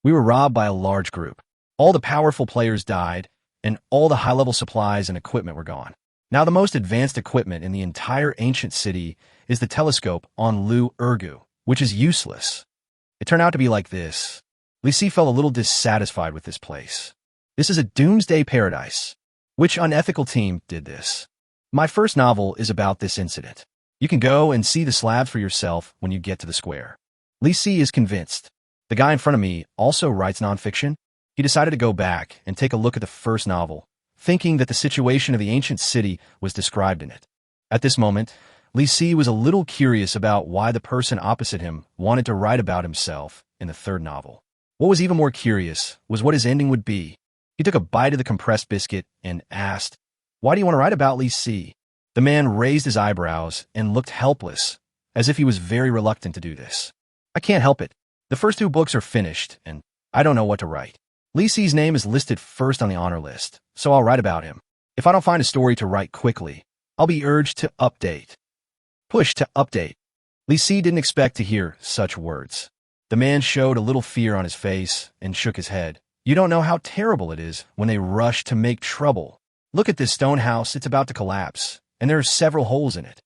We were robbed by a large group. All the powerful players died, and all the high-level supplies and equipment were gone. Now the most advanced equipment in the entire ancient city is the telescope on Lu Urgu, which is useless. It turned out to be like this. Li Si felt a little dissatisfied with this place. This is a doomsday paradise. Which unethical team did this? My first novel is about this incident. You can go and see the slabs for yourself when you get to the square. Li Si is convinced. The guy in front of me also writes nonfiction. He decided to go back and take a look at the first novel, thinking that the situation of the ancient city was described in it. At this moment, Li Si was a little curious about why the person opposite him wanted to write about himself in the 3rd novel. What was even more curious was what his ending would be. He took a bite of the compressed biscuit and asked, "Why do you want to write about Li Si?" The man raised his eyebrows and looked helpless, as if he was very reluctant to do this. "I can't help it. The first 2 books are finished, and I don't know what to write. Li Si's name is listed first on the honor list, so I'll write about him. If I don't find a story to write quickly, I'll be urged to update." Push to update. Li Si didn't expect to hear such words. The man showed a little fear on his face and shook his head. "You don't know how terrible it is when they rush to make trouble. Look at this stone house, it's about to collapse, and there are several holes in it.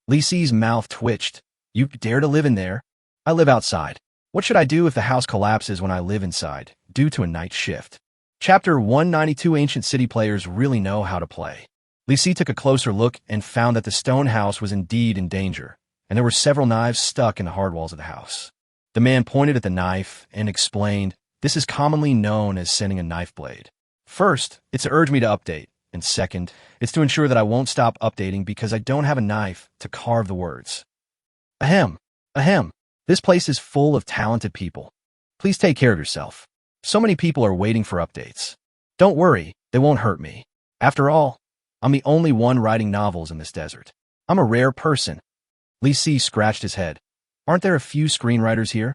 Li Si's mouth twitched. You dare to live in there? I live outside. What should I do if the house collapses when I live inside, due to a night shift? Chapter 192. Ancient city players really know how to play. Li Si took a closer look and found that the stone house was indeed in danger, and there were several knives stuck in the hard walls of the house. The man pointed at the knife and explained, this is commonly known as sending a knife blade. First, it's to urge me to update, and second, it's to ensure that I won't stop updating because I don't have a knife to carve the words. Ahem, ahem. This place is full of talented people. Please take care of yourself. So many people are waiting for updates. Don't worry, they won't hurt me. After all, I'm the only one writing novels in this desert. I'm a rare person. Li Si scratched his head. Aren't there a few screenwriters here?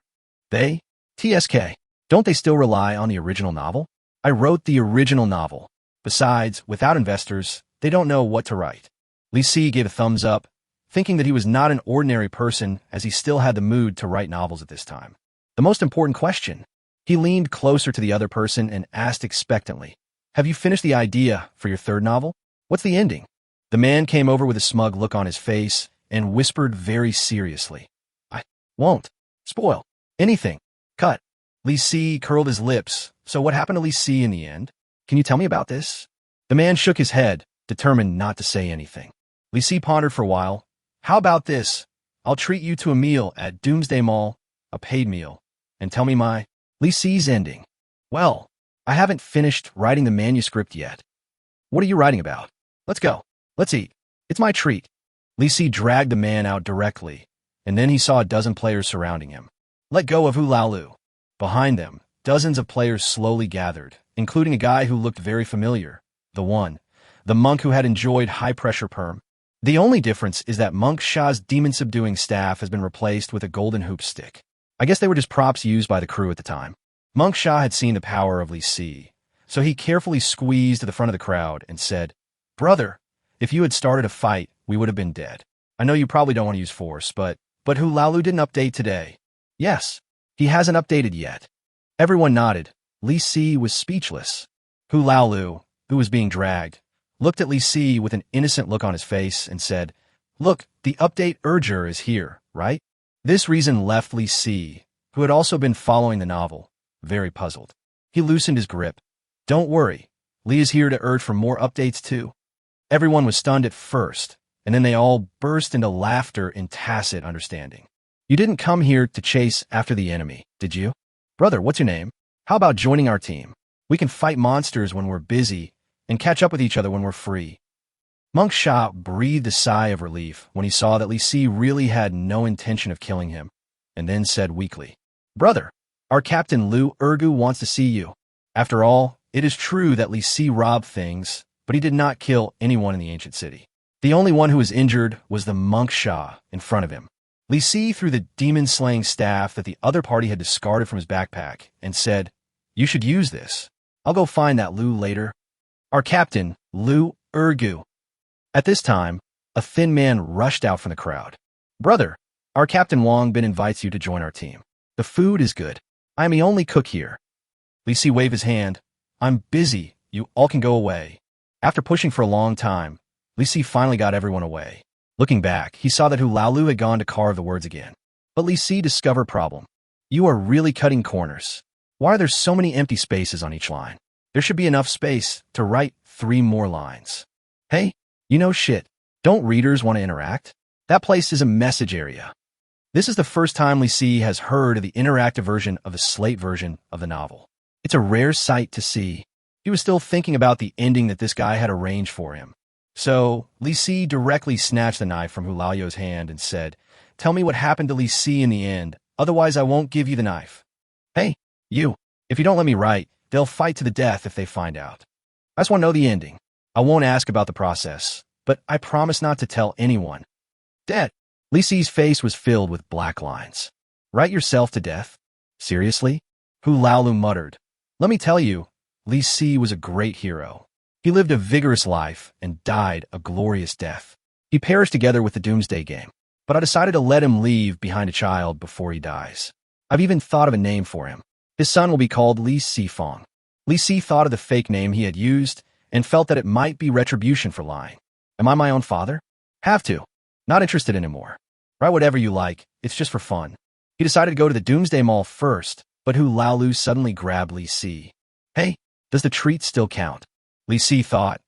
They? TSK. Don't they still rely on the original novel? I wrote the original novel. Besides, without investors, they don't know what to write. Li Si gave a thumbs up, thinking that he was not an ordinary person as he still had the mood to write novels at this time. The most important question. He leaned closer to the other person and asked expectantly, have you finished the idea for your third novel? What's the ending? The man came over with a smug look on his face and whispered very seriously, I won't spoil anything. Cut. Li Si curled his lips. So what happened to Li Si in the end? Can you tell me about this? The man shook his head, determined not to say anything. Li Si pondered for a while. How about this? I'll treat you to a meal at Doomsday Mall, a paid meal, and tell me my Li Si's ending. Well, I haven't finished writing the manuscript yet. What are you writing about? Let's go. Let's eat. It's my treat. Li Si dragged the man out directly, and then he saw a dozen players surrounding him. Let go of Hu Laolu. Behind them, dozens of players slowly gathered, including a guy who looked very familiar. The monk who had enjoyed high-pressure perm. The only difference is that Monk Sha's demon-subduing staff has been replaced with a golden hoop stick. I guess they were just props used by the crew at the time. Monk Sha had seen the power of Li Si, so he carefully squeezed to the front of the crowd and said, Brother, if you had started a fight, we would have been dead. I know you probably don't want to use force, but Hu Laolu didn't update today. Yes, he hasn't updated yet. Everyone nodded. Li Si was speechless. Hu Laolu, who was being dragged, looked at Li Si with an innocent look on his face and said, Look, the update urger is here, right? This reason left Li Si, who had also been following the novel, very puzzled. He loosened his grip. Don't worry, Li is here to urge for more updates too. Everyone was stunned at first, and then they all burst into laughter in tacit understanding. You didn't come here to chase after the enemy, did you? Brother, what's your name? How about joining our team? We can fight monsters when we're busy and catch up with each other when we're free. Monk Sha breathed a sigh of relief when he saw that Li Si really had no intention of killing him, and then said weakly, Brother, our captain Lu Ergu wants to see you. After all, it is true that Li Si robbed things, but he did not kill anyone in the ancient city. The only one who was injured was the Monk Sha in front of him. Li Si threw the demon-slaying staff that the other party had discarded from his backpack and said, You should use this. I'll go find that Lu later. Our captain, Lu Ergu. At this time, a thin man rushed out from the crowd. Brother, our Captain Wang Bin invites you to join our team. The food is good. I am the only cook here. Li Si waved his hand. I'm busy. You all can go away. After pushing for a long time, Li Si finally got everyone away. Looking back, he saw that Hu Laolu had gone to carve the words again. But Li Si discovered problem. You are really cutting corners. Why are there so many empty spaces on each line? There should be enough space to write 3 more lines. Hey, you know shit. Don't readers want to interact? That place is a message area. This is the first time Li Si has heard of the interactive version of the slate version of the novel. It's a rare sight to see. He was still thinking about the ending that this guy had arranged for him. So, Li Si directly snatched the knife from Hu Lao's hand and said, Tell me what happened to Li Si in the end, otherwise I won't give you the knife. Hey, you. If you don't let me write, they'll fight to the death if they find out. I just want to know the ending. I won't ask about the process, but I promise not to tell anyone. Dead. Li Si's face was filled with black lines. Write yourself to death? Seriously? Hu Laolu muttered. Let me tell you, Li Si was a great hero. He lived a vigorous life and died a glorious death. He perished together with the Doomsday game, but I decided to let him leave behind a child before he dies. I've even thought of a name for him. His son will be called Li Si Fong. Li Si thought of the fake name he had used and felt that it might be retribution for lying. Am I my own father? Have to. Not interested anymore. Write whatever you like, it's just for fun. He decided to go to the Doomsday Mall first, but Hu Laolu suddenly grabbed Li Si. Hey, does the treat still count? Li Si thought,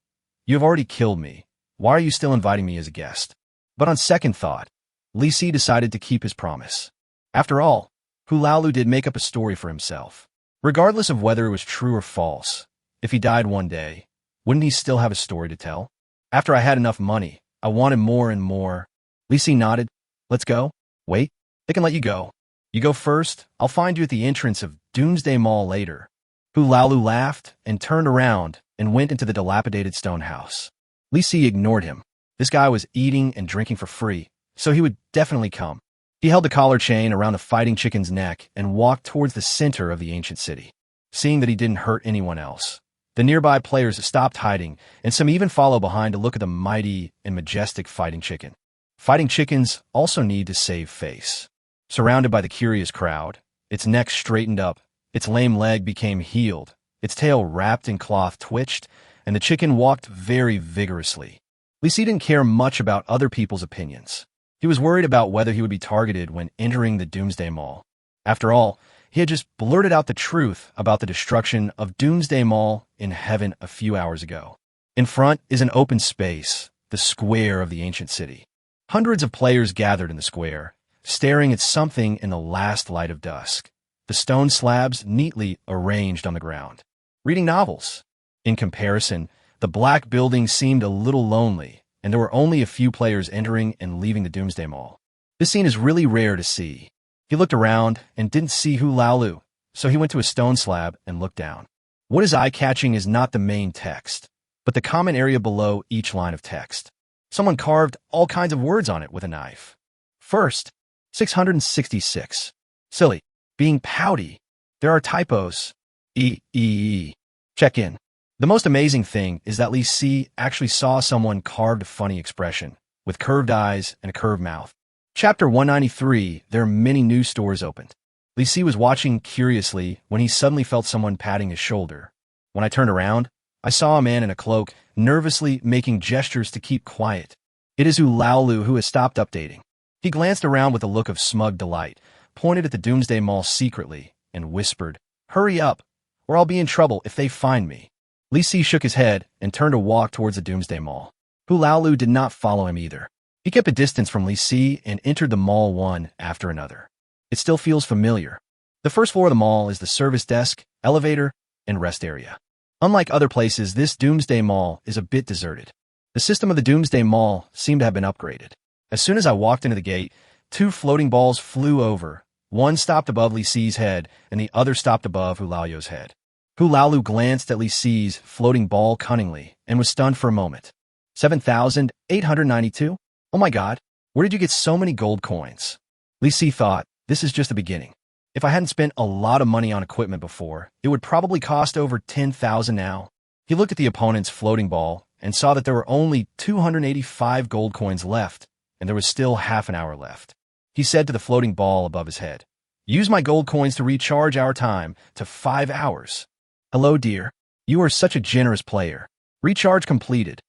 you have already killed me. Why are you still inviting me as a guest? But on second thought, Li Si decided to keep his promise. After all, Hu Laolu did make up a story for himself. Regardless of whether it was true or false, if he died one day, wouldn't he still have a story to tell? After I had enough money, I wanted more and more. Li Si nodded. Let's go. Wait, they can let you go. You go first, I'll find you at the entrance of Doomsday Mall later. Hu Laolu laughed and turned around and went into the dilapidated stone house. Li Si ignored him. This guy was eating and drinking for free, so he would definitely come. He held the collar chain around the fighting chicken's neck and walked towards the center of the ancient city. Seeing that he didn't hurt anyone else, the nearby players stopped hiding, and some even followed behind to look at the mighty and majestic fighting chicken. Fighting chickens also need to save face. Surrounded by the curious crowd, its neck straightened up, its lame leg became healed, its tail wrapped in cloth twitched, and the chicken walked very vigorously. Li Si didn't care much about other people's opinions. He was worried about whether he would be targeted when entering the Doomsday Mall. After all, he had just blurted out the truth about the destruction of Doomsday Mall in heaven a few hours ago. In front is an open space, the square of the ancient city. Hundreds of players gathered in the square, staring at something in the last light of dusk. The stone slabs neatly arranged on the ground. Reading novels. In comparison, the black building seemed a little lonely, and there were only a few players entering and leaving the Doomsday Mall. This scene is really rare to see. He looked around and didn't see Hu Laolu, so he went to a stone slab and looked down. What is eye-catching is not the main text, but the common area below each line of text. Someone carved all kinds of words on it with a knife. First, 666. Silly. Being pouty. There are typos. Check in. The most amazing thing is that Li Si actually saw someone carved a funny expression, with curved eyes and a curved mouth. Chapter 193, there are many new stores opened. Li Si was watching curiously when he suddenly felt someone patting his shoulder. When I turned around, I saw a man in a cloak, nervously making gestures to keep quiet. It is Hu Laolu who has stopped updating. He glanced around with a look of smug delight, pointed at the Doomsday Mall secretly, and whispered, "Hurry up, or I'll be in trouble if they find me." Li Si shook his head and turned to walk towards the Doomsday Mall. Hu Laolu did not follow him either. He kept a distance from Li Si and entered the mall one after another. It still feels familiar. The first floor of the mall is the service desk, elevator, and rest area. Unlike other places, this Doomsday Mall is a bit deserted. The system of the Doomsday Mall seemed to have been upgraded. As soon as I walked into the gate, 2 floating balls flew over. One stopped above Li Si's head, and the other stopped above Hu Laolu's head. Hu Laolu glanced at Li Si's floating ball cunningly and was stunned for a moment. 7,892? Oh my god, where did you get so many gold coins? Li Si thought, this is just the beginning. If I hadn't spent a lot of money on equipment before, it would probably cost over 10,000 now. He looked at the opponent's floating ball and saw that there were only 285 gold coins left, and there was still half an hour left. He said to the floating ball above his head, "Use my gold coins to recharge our time to 5 hours. Hello, dear. You are such a generous player. Recharge completed."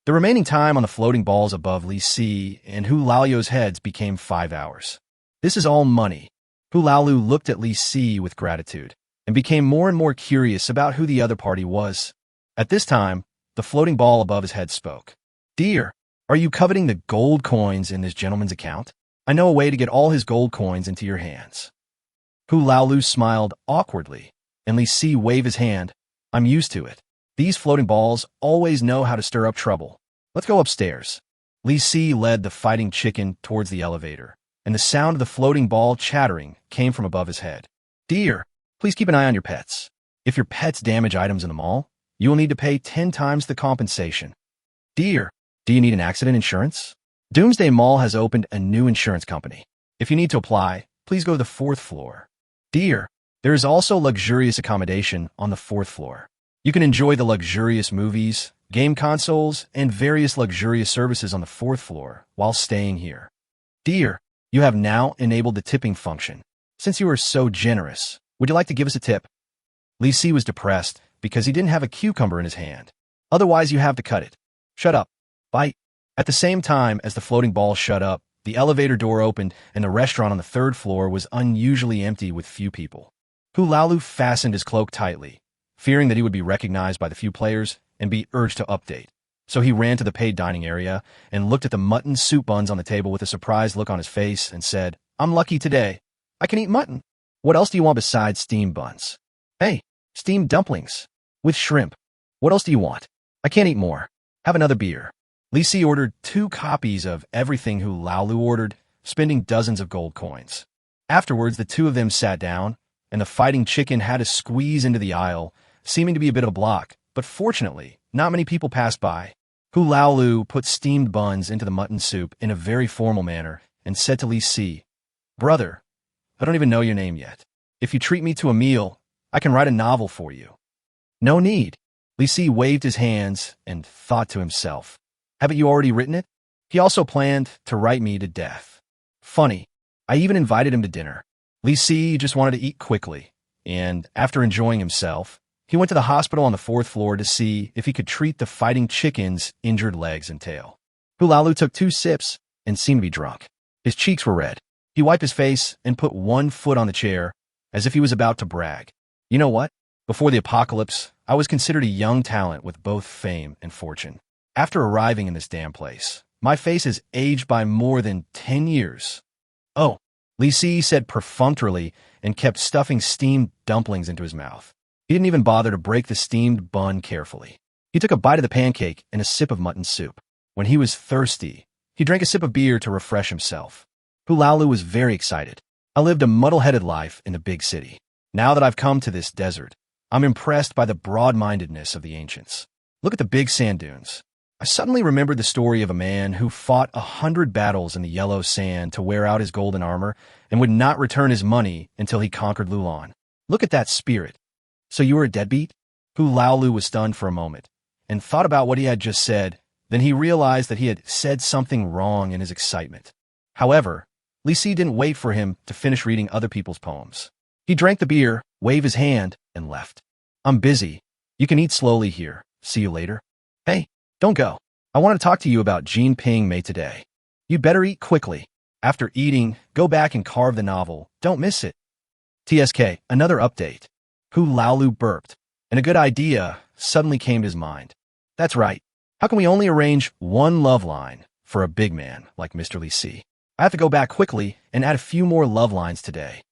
The remaining time on the floating balls above Li Si and Hu Laolu's heads became 5 hours. This is all money. Hu Laolu looked at Li Si with gratitude and became more and more curious about who the other party was. At this time, the floating ball above his head spoke. "Dear, are you coveting the gold coins in this gentleman's account? I know a way to get all his gold coins into your hands." Hu Laolu smiled awkwardly, and Li Si waved his hand. "I'm used to it. These floating balls always know how to stir up trouble. Let's go upstairs." Li Si led the fighting chicken towards the elevator, and the sound of the floating ball chattering came from above his head. "Dear, please keep an eye on your pets. If your pets damage items in the mall, you will need to pay 10 times the compensation." "Dear, do you need an accident insurance? Doomsday Mall has opened a new insurance company. If you need to apply, please go to the 4th floor." "Dear, there is also luxurious accommodation on the 4th floor. You can enjoy the luxurious movies, game consoles, and various luxurious services on the 4th floor while staying here. Dear, you have now enabled the tipping function. Since you are so generous, would you like to give us a tip?" Li Si was depressed because he didn't have a cucumber in his hand. Otherwise, you have to cut it. Shut up. Bite. At the same time as the floating ball shut up, the elevator door opened and the restaurant on the third floor was unusually empty with few people. Hu Laolu fastened his cloak tightly, fearing that he would be recognized by the few players and be urged to update. So he ran to the paid dining area and looked at the mutton soup buns on the table with a surprised look on his face and said, "I'm lucky today. I can eat mutton. What else do you want besides steamed buns? Hey, steamed dumplings. With shrimp. What else do you want? I can't eat more. Have another beer." Li Si ordered 2 copies of everything Hu Laolu ordered, spending dozens of gold coins. Afterwards, the two of them sat down, and the fighting chicken had to squeeze into the aisle, seeming to be a bit of a block, but fortunately, not many people passed by. Hu Laolu put steamed buns into the mutton soup in a very formal manner and said to Li Si, "Brother, I don't even know your name yet. If you treat me to a meal, I can write a novel for you." "No need." Li Si waved his hands and thought to himself, "Haven't you already written it?" He also planned to write me to death. Funny, I even invited him to dinner. Li Si just wanted to eat quickly, and after enjoying himself, he went to the hospital on the 4th floor to see if he could treat the fighting chicken's injured legs and tail. Hu Laolu took 2 sips and seemed to be drunk. His cheeks were red. He wiped his face and put 1 foot on the chair as if he was about to brag. "You know what? Before the apocalypse, I was considered a young talent with both fame and fortune. After arriving in this damn place, my face has aged by more than 10 years. Oh," Li Si said perfunctorily and kept stuffing steamed dumplings into his mouth. He didn't even bother to break the steamed bun carefully. He took a bite of the pancake and a sip of mutton soup. When he was thirsty, he drank a sip of beer to refresh himself. Hu Laolu was very excited. "I lived a muddle-headed life in the big city. Now that I've come to this desert, I'm impressed by the broad-mindedness of the ancients. Look at the big sand dunes. I suddenly remembered the story of a man who fought 100 battles in the yellow sand to wear out his golden armor and would not return his money until he conquered Lulan. Look at that spirit. So you were a deadbeat?" Hu Laolu was stunned for a moment and thought about what he had just said. Then he realized that he had said something wrong in his excitement. However, Li Si didn't wait for him to finish reading other people's poems. He drank the beer, waved his hand, and left. "I'm busy. You can eat slowly here. See you later." "Hey, don't go. I want to talk to you about Jean Ping Mei today. You'd better eat quickly. After eating, go back and carve the novel. Don't miss it." TSK, another update. Hu Laolu burped, and a good idea suddenly came to his mind. "That's right. How can we only arrange 1 love line for a big man like Mr. Li Si? I have to go back quickly and add a few more love lines today."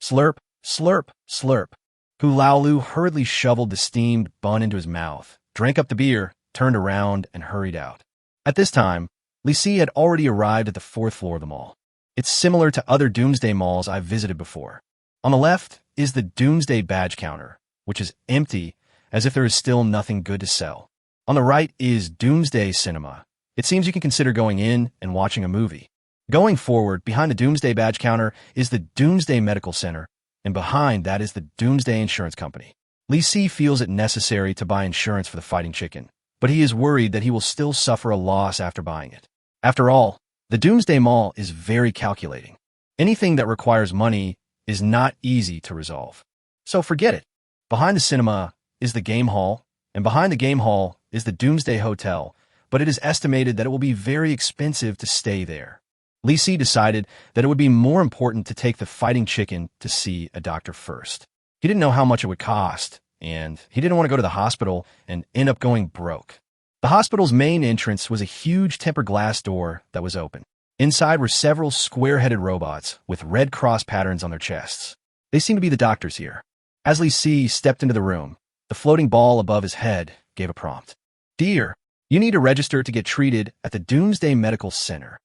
Slurp, slurp, slurp. Hu Laolu hurriedly shoveled the steamed bun into his mouth, drank up the beer, turned around, and hurried out. At this time, Li Si had already arrived at the 4th floor of the mall. It's similar to other doomsday malls I've visited before. On the left is the doomsday badge counter, which is empty as if there is still nothing good to sell. On the right is doomsday cinema. It seems you can consider going in and watching a movie. Going forward, behind the doomsday badge counter is the doomsday medical center, and behind that is the doomsday insurance company. Li Si feels it necessary to buy insurance for the fighting chicken, but he is worried that he will still suffer a loss after buying it. After all, the doomsday mall is very calculating. Anything that requires money is not easy to resolve. So forget it. Behind the cinema is the game hall, and behind the game hall is the Doomsday Hotel, but it is estimated that it will be very expensive to stay there. Li Si decided that it would be more important to take the fighting chicken to see a doctor first. He didn't know how much it would cost, and he didn't want to go to the hospital and end up going broke. The hospital's main entrance was a huge tempered glass door that was open. Inside were several square-headed robots with red cross patterns on their chests. They seemed to be the doctors here. As Li Si stepped into the room, the floating ball above his head gave a prompt. "Dear, you need to register to get treated at the Doomsday Medical Center."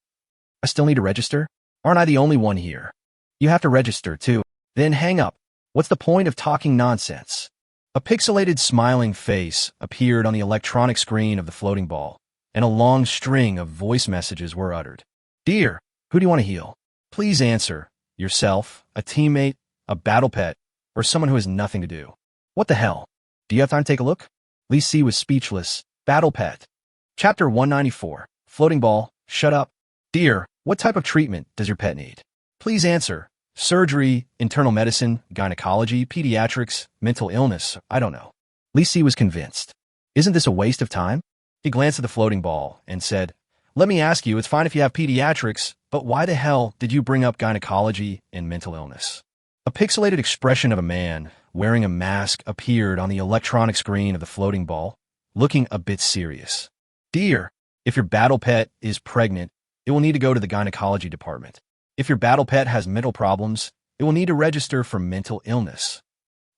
"I still need to register? Aren't I the only one here?" "You have to register, too." "Then hang up. What's the point of talking nonsense?" A pixelated smiling face appeared on the electronic screen of the floating ball, and a long string of voice messages were uttered. "Dear, who do you want to heal? Please answer. Yourself, a teammate, a battle pet, or someone who has nothing to do." "What the hell? Do you have time to take a look?" Li Si was speechless. Battle pet. Chapter 194. Floating ball. Shut up. "Dear, what type of treatment does your pet need? Please answer. Surgery, internal medicine, gynecology, pediatrics, mental illness, I don't know." Li Si was convinced. Isn't this a waste of time? He glanced at the floating ball and said, let me ask you, it's fine if you have pediatrics, but why the hell did you bring up gynecology and mental illness? A pixelated expression of a man wearing a mask appeared on the electronic screen of the floating ball, looking a bit serious. Dear, if your battle pet is pregnant, it will need to go to the gynecology department. If your battle pet has mental problems, it will need to register for mental illness.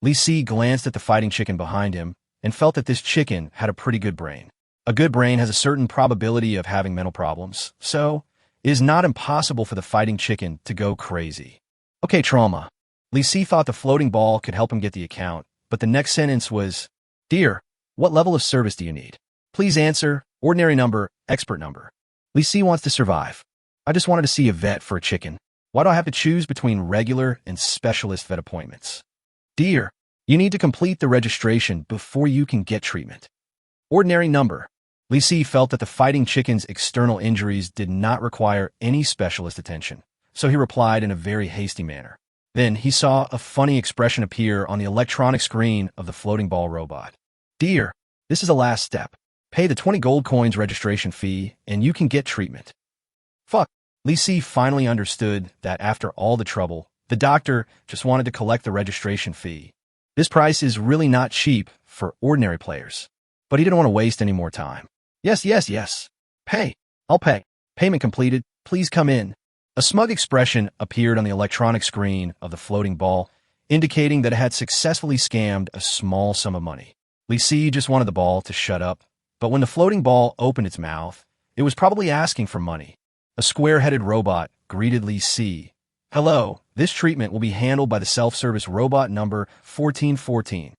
Li Si glanced at the fighting chicken behind him and felt that this chicken had a pretty good brain. A good brain has a certain probability of having mental problems, so it is not impossible for the fighting chicken to go crazy. Okay, trauma. Li Si thought the floating ball could help him get the account, but the next sentence was, Dear, what level of service do you need? Please answer, ordinary number, expert number. Li Si wants to survive. I just wanted to see a vet for a chicken. Why do I have to choose between regular and specialist vet appointments? Dear, you need to complete the registration before you can get treatment. Ordinary number. Li Si felt that the fighting chicken's external injuries did not require any specialist attention, so he replied in a very hasty manner. Then he saw a funny expression appear on the electronic screen of the floating ball robot. Dear, this is the last step. Pay the 20 gold coins registration fee and you can get treatment. Fuck. Li Si finally understood that after all the trouble, the doctor just wanted to collect the registration fee. This price is really not cheap for ordinary players, but he didn't want to waste any more time. Yes. Pay. I'll pay. Payment completed. Please come in. A smug expression appeared on the electronic screen of the floating ball, indicating that it had successfully scammed a small sum of money. Li Si just wanted the ball to shut up, but when the floating ball opened its mouth, it was probably asking for money. A square-headed robot greeted Li Si. Hello, this treatment will be handled by the self-service robot number 1414.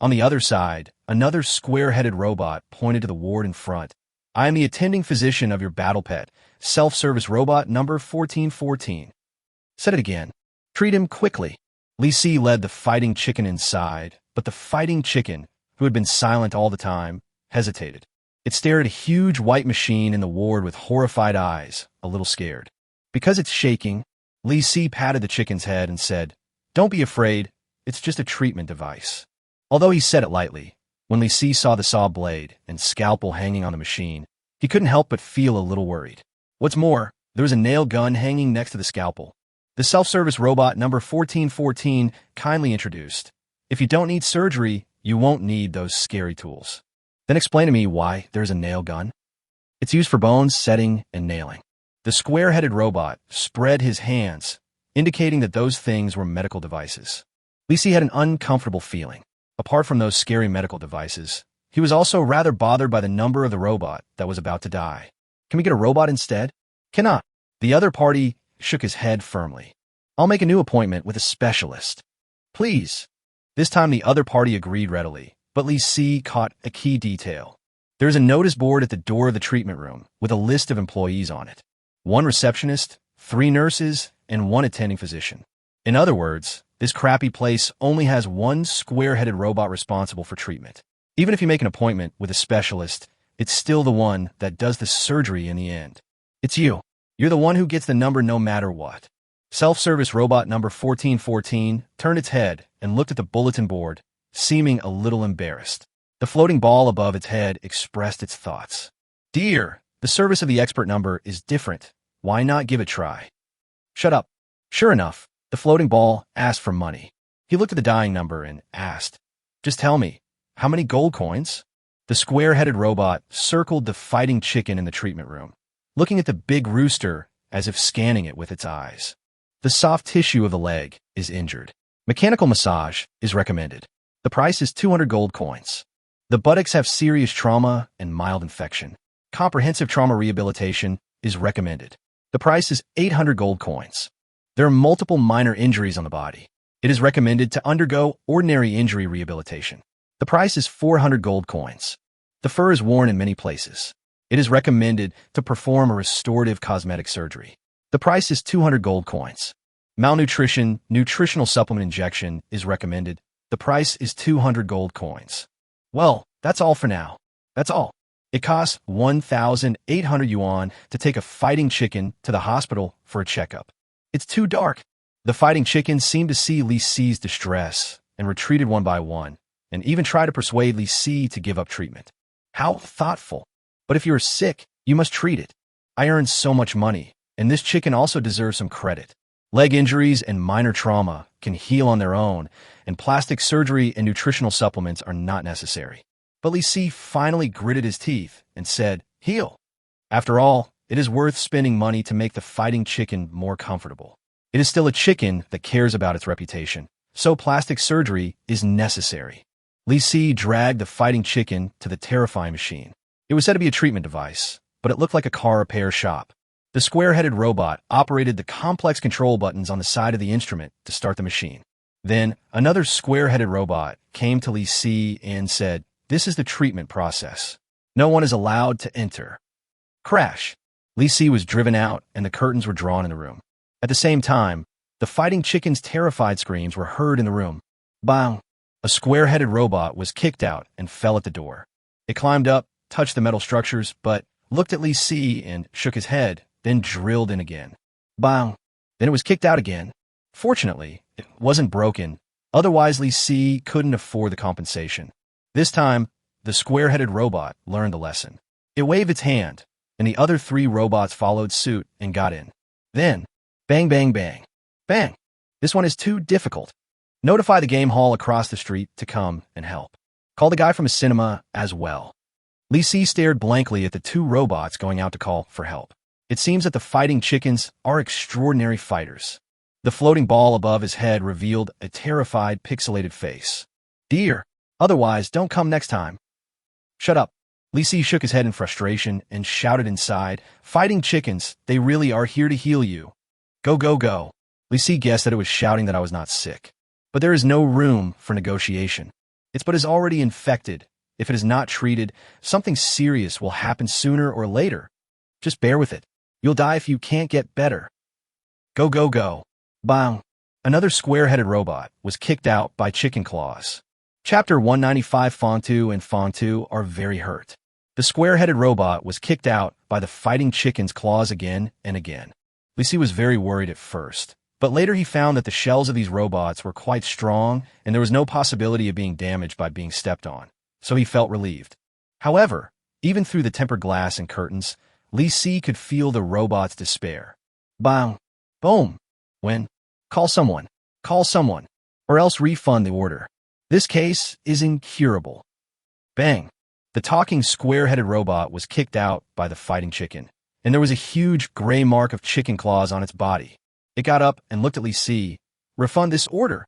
On the other side, another square-headed robot pointed to the ward in front. I am the attending physician of your battle pet, self-service robot number 1414. Said it again. Treat him quickly. Li Si led the fighting chicken inside, but the fighting chicken, who had been silent all the time, hesitated. It stared at a huge white machine in the ward with horrified eyes, a little scared. Because it's shaking, Li Si patted the chicken's head and said, Don't be afraid, it's just a treatment device. Although he said it lightly, when Li Si saw the saw blade and scalpel hanging on the machine, he couldn't help but feel a little worried. What's more, there was a nail gun hanging next to the scalpel. The self-service robot number 1414 kindly introduced, If you don't need surgery, you won't need those scary tools. Then explain to me why there's a nail gun. It's used for bone setting and nailing. The square-headed robot spread his hands, indicating that those things were medical devices. Li Si had an uncomfortable feeling. Apart from those scary medical devices, he was also rather bothered by the number of the robot that was about to die. Can we get a robot instead? Cannot. The other party shook his head firmly. I'll make a new appointment with a specialist. Please. This time the other party agreed readily, but Li Si caught a key detail. There is a notice board at the door of the treatment room with a list of employees on it. 1 receptionist, 3 nurses, and 1 attending physician. In other words, this crappy place only has 1 square-headed robot responsible for treatment. Even if you make an appointment with a specialist, it's still the one that does the surgery in the end. It's you. You're the one who gets the number no matter what. Self-service robot number 1414 turned its head and looked at the bulletin board, seeming a little embarrassed. The floating ball above its head expressed its thoughts. Dear, the service of the expert number is different. Why not give it a try? Shut up. Sure enough, the floating ball asked for money. He looked at the dying number and asked, Just tell me, how many gold coins? The square-headed robot circled the fighting chicken in the treatment room, looking at the big rooster as if scanning it with its eyes. The soft tissue of the leg is injured. Mechanical massage is recommended. The price is 200 gold coins. The buttocks have serious trauma and mild infection. Comprehensive trauma rehabilitation is recommended. The price is 800 gold coins. There are multiple minor injuries on the body. It is recommended to undergo ordinary injury rehabilitation. The price is 400 gold coins. The fur is worn in many places. It is recommended to perform a restorative cosmetic surgery. The price is 200 gold coins. Malnutrition, nutritional supplement injection is recommended. The price is 200 gold coins. Well, that's all for now. That's all. It costs 1,800 yuan to take a fighting chicken to the hospital for a checkup. It's too dark. The fighting chickens seemed to see Li Si's distress and retreated one by one, and even try to persuade Li Si to give up treatment. How thoughtful. But if you are sick, you must treat it. I earned so much money, and this chicken also deserves some credit. Leg injuries and minor trauma can heal on their own, and plastic surgery and nutritional supplements are not necessary. But Li Si finally gritted his teeth and said, heal. After all, it is worth spending money to make the fighting chicken more comfortable. It is still a chicken that cares about its reputation, so plastic surgery is necessary. Li Si dragged the fighting chicken to the terrifying machine. It was said to be a treatment device, but it looked like a car repair shop. The square-headed robot operated the complex control buttons on the side of the instrument to start the machine. Then, another square-headed robot came to Li Si and said, this is the treatment process. No one is allowed to enter. Crash. Li Si was driven out and the curtains were drawn in the room. At the same time, the fighting chicken's terrified screams were heard in the room. Bang! A square-headed robot was kicked out and fell at the door. It climbed up, touched the metal structures, but looked at Li Si and shook his head, then drilled in again. Bang! Then it was kicked out again. Fortunately, it wasn't broken, otherwise Li Si couldn't afford the compensation. This time, the square-headed robot learned the lesson. It waved its hand, and the other 3 robots followed suit and got in. Then, bang, bang, bang. Bang! This one is too difficult. Notify the game hall across the street to come and help. Call the guy from a cinema as well. Li Si stared blankly at the 2 robots going out to call for help. It seems that the fighting chickens are extraordinary fighters. The floating ball above his head revealed a terrified, pixelated face. Dear, otherwise don't come next time. Shut up. Li Si shook his head in frustration and shouted inside, fighting chickens, they really are here to heal you. Go, go, go. Li Si guessed that it was shouting that I was not sick. But there is no room for negotiation. Its butt is already infected. If it is not treated, something serious will happen sooner or later. Just bear with it. You'll die if you can't get better. Go, go, go. Bang. Another square-headed robot was kicked out by chicken claws. Chapter 195 Fontu and Fontu are very hurt. The square-headed robot was kicked out by the fighting chicken's claws again and again. Li Si was very worried at first, but later he found that the shells of these robots were quite strong and there was no possibility of being damaged by being stepped on, so he felt relieved. However, even through the tempered glass and curtains, Li Si could feel the robot's despair. Bang! Boom! When? Call someone, or else refund the order. This case is incurable. Bang! The talking square-headed robot was kicked out by the fighting chicken, and there was a huge gray mark of chicken claws on its body. It got up and looked at Li Si. Refund this order.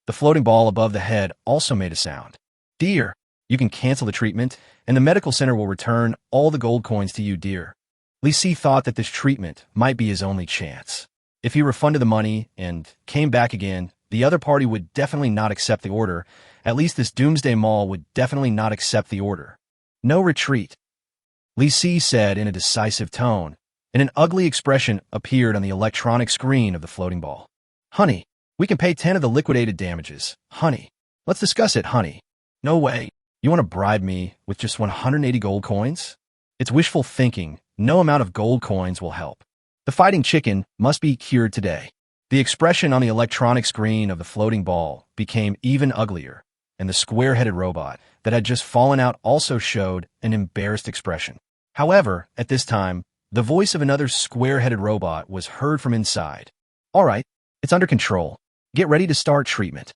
The floating ball above the head also made a sound. Dear, you can cancel the treatment, and the medical center will return all the gold coins to you, dear. Li Si thought that this treatment might be his only chance. If he refunded the money and came back again, the other party would definitely not accept the order. At least this doomsday mall would definitely not accept the order. No retreat. Li Si said in a decisive tone, and an ugly expression appeared on the electronic screen of the floating ball. Honey, we can pay 10 of the liquidated damages. Honey, let's discuss it, honey. No way. You want to bribe me with just 180 gold coins? It's wishful thinking. No amount of gold coins will help. The fighting chicken must be cured today. The expression on the electronic screen of the floating ball became even uglier, and the square-headed robot that had just fallen out also showed an embarrassed expression. However, at this time, the voice of another square-headed robot was heard from inside. All right, it's under control. Get ready to start treatment.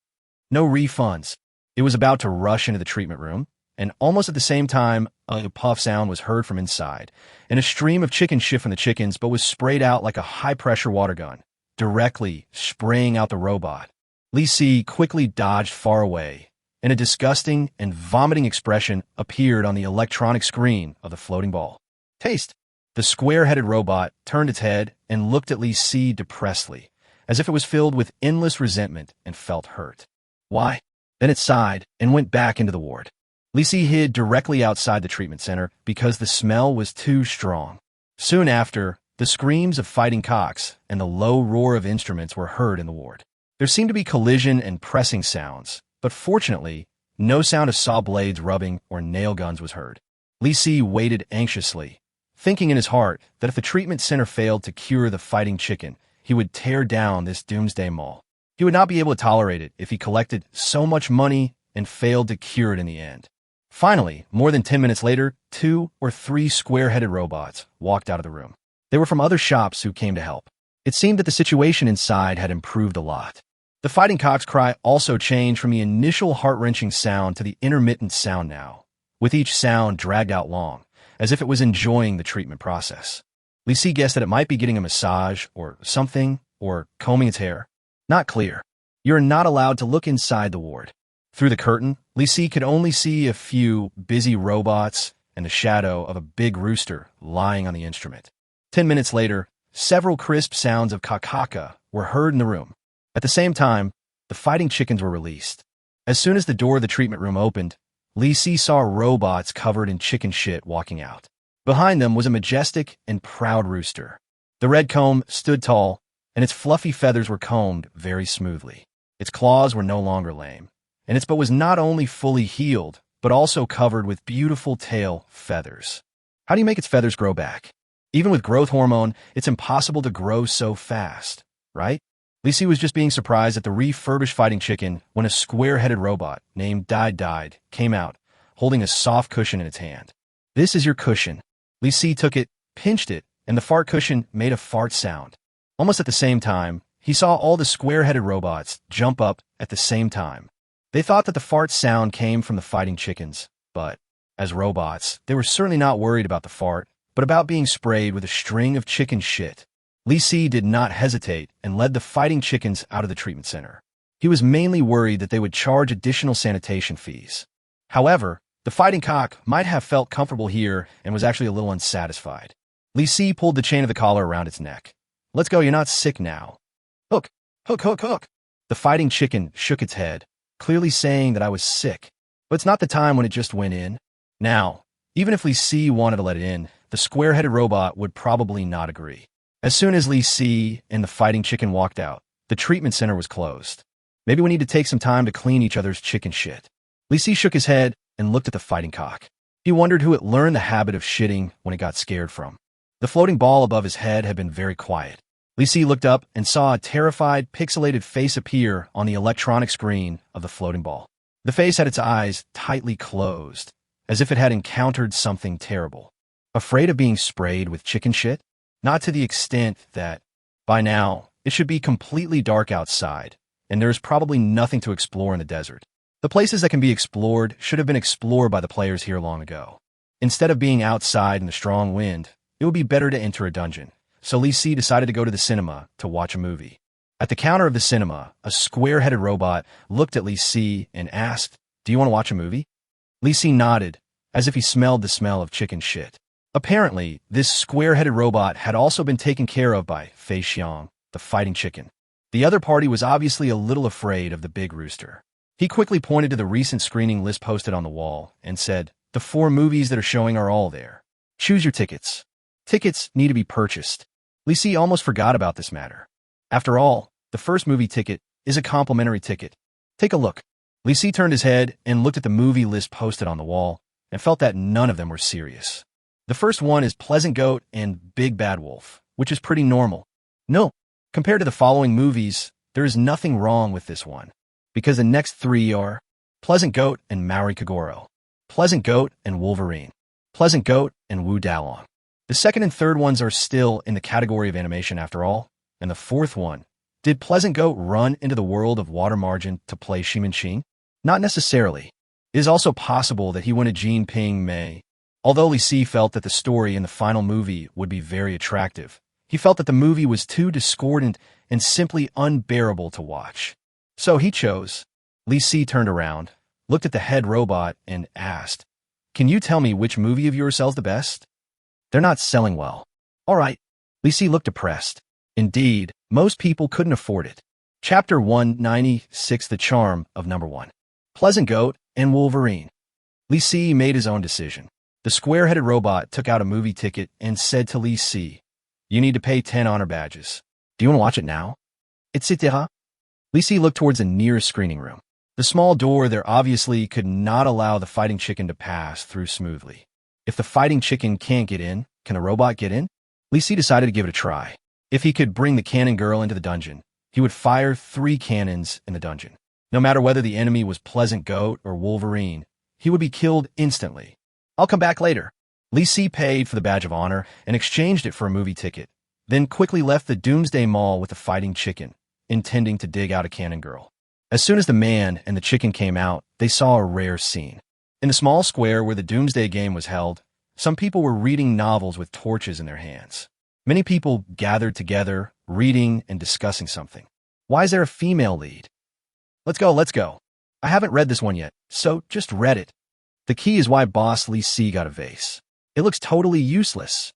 No refunds. It was about to rush into the treatment room, and almost at the same time, a puff sound was heard from inside, and a stream of chicken shift from the chickens but was sprayed out like a high-pressure water gun, directly spraying out the robot. Li Si quickly dodged far away, and a disgusting and vomiting expression appeared on the electronic screen of the floating ball. Taste! The square-headed robot turned its head and looked at Li Si depressedly, as if it was filled with endless resentment and felt hurt. Why? Then it sighed and went back into the ward. Li Si hid directly outside the treatment center because the smell was too strong. Soon after, the screams of fighting cocks and the low roar of instruments were heard in the ward. There seemed to be collision and pressing sounds, but fortunately, no sound of saw blades rubbing or nail guns was heard. Li Si waited anxiously, thinking in his heart that if the treatment center failed to cure the fighting chicken, he would tear down this doomsday mall. He would not be able to tolerate it if he collected so much money and failed to cure it in the end. Finally, more than 10 minutes later, 2 or 3 square-headed robots walked out of the room. They were from other shops who came to help. It seemed that the situation inside had improved a lot. The fighting cock's cry also changed from the initial heart-wrenching sound to the intermittent sound now, with each sound dragged out long, as if it was enjoying the treatment process. Lisi guessed that it might be getting a massage or something, or combing its hair. Not clear. You're not allowed to look inside the ward. Through the curtain, Lisi could only see a few busy robots and the shadow of a big rooster lying on the instrument. 10 minutes later, several crisp sounds of kakaka were heard in the room. At the same time, the fighting chickens were released. As soon as the door of the treatment room opened, Lisi saw robots covered in chicken shit walking out. Behind them was a majestic and proud rooster. The red comb stood tall, and its fluffy feathers were combed very smoothly. Its claws were no longer lame, and its butt was not only fully healed, but also covered with beautiful tail feathers. How do you make its feathers grow back? Even with growth hormone, it's impossible to grow so fast, right? Lisi was just being surprised at the refurbished fighting chicken when a square-headed robot named Died came out, holding a soft cushion in its hand. This is your cushion. Lisi took it, pinched it, and the fart cushion made a fart sound. Almost at the same time, he saw all the square-headed robots jump up at the same time. They thought that the fart sound came from the fighting chickens, but, as robots, they were certainly not worried about the fart, but about being sprayed with a string of chicken shit. Lisi did not hesitate and led the fighting chickens out of the treatment center. He was mainly worried that they would charge additional sanitation fees. However, the fighting cock might have felt comfortable here and was actually a little unsatisfied. Lisi pulled the chain of the collar around its neck. Let's go, you're not sick now. Hook, hook, hook, hook. The fighting chicken shook its head, clearly saying that I was sick. But it's not the time when it just went in. Now, even if Lisi wanted to let it in, the square-headed robot would probably not agree. As soon as Lisi and the fighting chicken walked out, the treatment center was closed. Maybe we need to take some time to clean each other's chicken shit. Lisi shook his head and looked at the fighting cock. He wondered who it learned the habit of shitting when it got scared from. The floating ball above his head had been very quiet. Lisi looked up and saw a terrified, pixelated face appear on the electronic screen of the floating ball. The face had its eyes tightly closed, as if it had encountered something terrible. Afraid of being sprayed with chicken shit? Not to the extent that, by now, it should be completely dark outside, and there is probably nothing to explore in the desert. The places that can be explored should have been explored by the players here long ago. Instead of being outside in the strong wind, it would be better to enter a dungeon. So Lisi decided to go to the cinema to watch a movie. At the counter of the cinema, a square-headed robot looked at Lisi and asked, "Do you want to watch a movie?" Lisi nodded, as if he smelled the smell of chicken shit. Apparently, this square-headed robot had also been taken care of by Fei Xiang, the fighting chicken. The other party was obviously a little afraid of the big rooster. He quickly pointed to the recent screening list posted on the wall and said, "The 4 movies that are showing are all there. Choose your tickets. Tickets need to be purchased." Lisi almost forgot about this matter. After all, the first movie ticket is a complimentary ticket. Take a look. Lisi turned his head and looked at the movie list posted on the wall and felt that none of them were serious. The first one is Pleasant Goat and Big Bad Wolf, which is pretty normal. No, compared to the following movies, there is nothing wrong with this one, because the next 3 are Pleasant Goat and Maori Kagoro, Pleasant Goat and Wolverine, Pleasant Goat and Wu Dalong. The second and third ones are still in the category of animation after all, and the fourth one, did Pleasant Goat run into the world of Water Margin to play Shimin Ching? Not necessarily. It is also possible that he went to Jean Ping Mei. Although Lisi felt that the story in the final movie would be very attractive, he felt that the movie was too discordant and simply unbearable to watch. So he chose. Lisi turned around, looked at the head robot, and asked, "Can you tell me which movie of yours sells the best?" "They're not selling well." "All right." Lisi looked depressed. Indeed, most people couldn't afford it. Chapter 196, The Charm of Number 1. Pleasant Goat and Wolverine. Lisi made his own decision. The square-headed robot took out a movie ticket and said to Lisi, "You need to pay 10 honor badges. Do you want to watch it now?" Etc. Lisi looked towards the nearest screening room. The small door there obviously could not allow the fighting chicken to pass through smoothly. If the fighting chicken can't get in, can a robot get in? Lisi decided to give it a try. If he could bring the cannon girl into the dungeon, he would fire 3 cannons in the dungeon. No matter whether the enemy was Pleasant Goat or Wolverine, he would be killed instantly. I'll come back later. Li Si paid for the badge of honor and exchanged it for a movie ticket, then quickly left the Doomsday Mall with the fighting chicken, intending to dig out a cannon girl. As soon as the man and the chicken came out, they saw a rare scene. In the small square where the Doomsday game was held, some people were reading novels with torches in their hands. Many people gathered together, reading and discussing something. Why is there a female lead? Let's go. I haven't read this one yet, so just read it. The key is why Boss Li Si got a vase. It looks totally useless.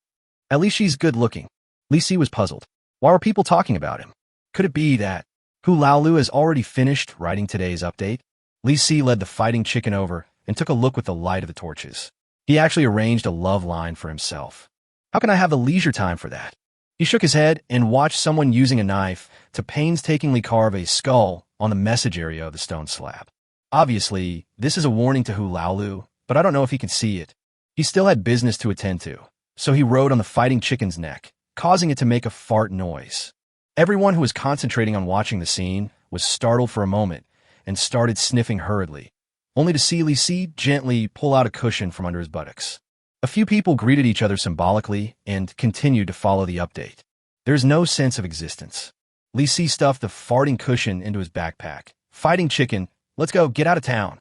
At least she's good looking. Li Si was puzzled. Why were people talking about him? Could it be that Hu Laolu has already finished writing today's update? Li Si led the fighting chicken over and took a look with the light of the torches. He actually arranged a love line for himself. How can I have the leisure time for that? He shook his head and watched someone using a knife to painstakingly carve a skull on the message area of the stone slab. Obviously, this is a warning to Hu Laolu, but I don't know if he can see it. He still had business to attend to, so he rode on the fighting chicken's neck, causing it to make a fart noise. Everyone who was concentrating on watching the scene was startled for a moment and started sniffing hurriedly, only to see Li Si gently pull out a cushion from under his buttocks. A few people greeted each other symbolically and continued to follow the update. There's no sense of existence. Li Si stuffed the farting cushion into his backpack. Fighting chicken, let's go, get out of town.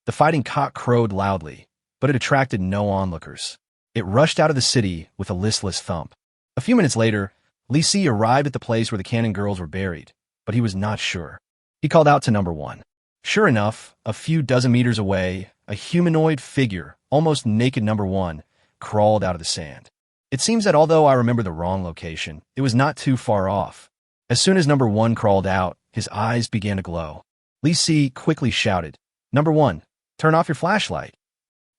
The fighting cock crowed loudly, but it attracted no onlookers. It rushed out of the city with a listless thump. A few minutes later, Li Si arrived at the place where the cannon girls were buried, but he was not sure. He called out to number one. Sure enough, a few dozen meters away, a humanoid figure, almost naked number one, crawled out of the sand. It seems that although I remember the wrong location, it was not too far off. As soon as number one crawled out, his eyes began to glow. Li Si quickly shouted, "Number one, turn off your flashlight."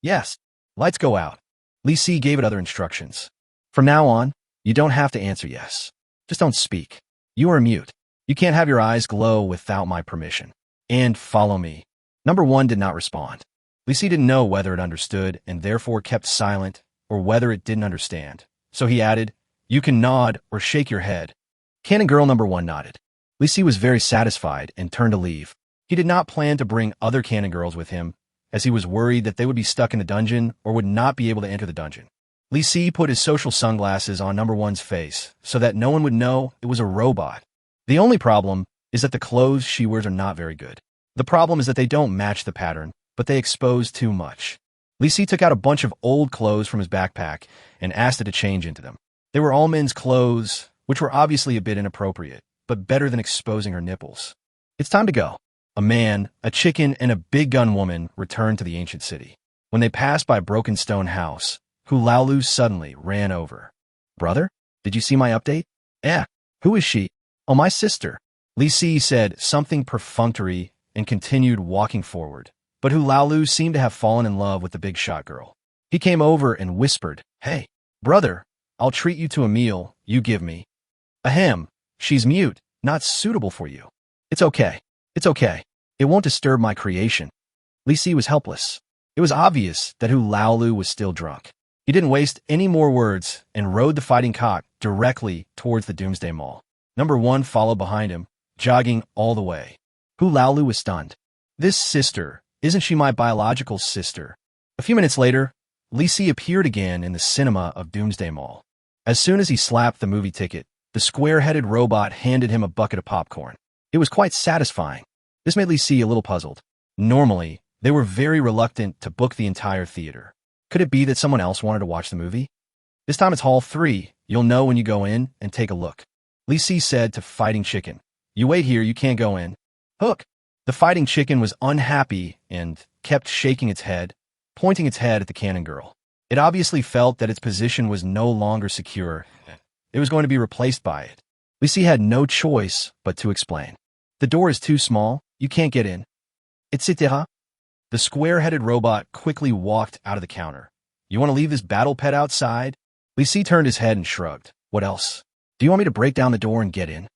"Yes, lights go out." Li Si gave it other instructions. "From now on, you don't have to answer yes. Just don't speak. You are mute. You can't have your eyes glow without my permission. And follow me." Number one did not respond. Li Si didn't know whether it understood and therefore kept silent or whether it didn't understand. So he added, "You can nod or shake your head." Cannon girl number one nodded. Li Si was very satisfied and turned to leave. He did not plan to bring other cannon girls with him, as he was worried that they would be stuck in the dungeon or would not be able to enter the dungeon. Li Si put his social sunglasses on number one's face so that no one would know it was a robot. The only problem is that the clothes she wears are not very good. The problem is that they don't match the pattern, but they expose too much. Li Si took out a bunch of old clothes from his backpack and asked it to change into them. They were all men's clothes, which were obviously a bit inappropriate, but better than exposing her nipples. It's time to go. A man, a chicken, and a big gun woman returned to the ancient city. When they passed by a broken stone house, Hu Laolu suddenly ran over. "Brother, did you see my update?" "Eh, who is she?" "Oh, my sister." Li Si said something perfunctory and continued walking forward, but Hu Laolu seemed to have fallen in love with the big shot girl. He came over and whispered, "Hey, brother, I'll treat you to a meal you give me." "Ahem, she's mute, not suitable for you." It's okay. It won't disturb my creation." Li Si was helpless. It was obvious that Hu Laolu was still drunk. He didn't waste any more words and rode the fighting cock directly towards the Doomsday Mall. Number one followed behind him, jogging all the way. Hu Laolu was stunned. "This sister, isn't she my biological sister?" A few minutes later, Li Si appeared again in the cinema of Doomsday Mall. As soon as he slapped the movie ticket, the square-headed robot handed him a bucket of popcorn. It was quite satisfying. This made Li Si a little puzzled. Normally, they were very reluctant to book the entire theater. Could it be that someone else wanted to watch the movie? "This time it's Hall 3. You'll know when you go in and take a look." Li Si said to Fighting Chicken, "You wait here, you can't go in." "Hook!" The Fighting Chicken was unhappy and kept shaking its head, pointing its head at the cannon girl. It obviously felt that its position was no longer secure. It was going to be replaced by it. Li Si had no choice but to explain. "The door is too small. You can't get in." Etc. The square-headed robot quickly walked out of the counter. "You want to leave this battle pet outside?" Li Si turned his head and shrugged. "What else? Do you want me to break down the door and get in?"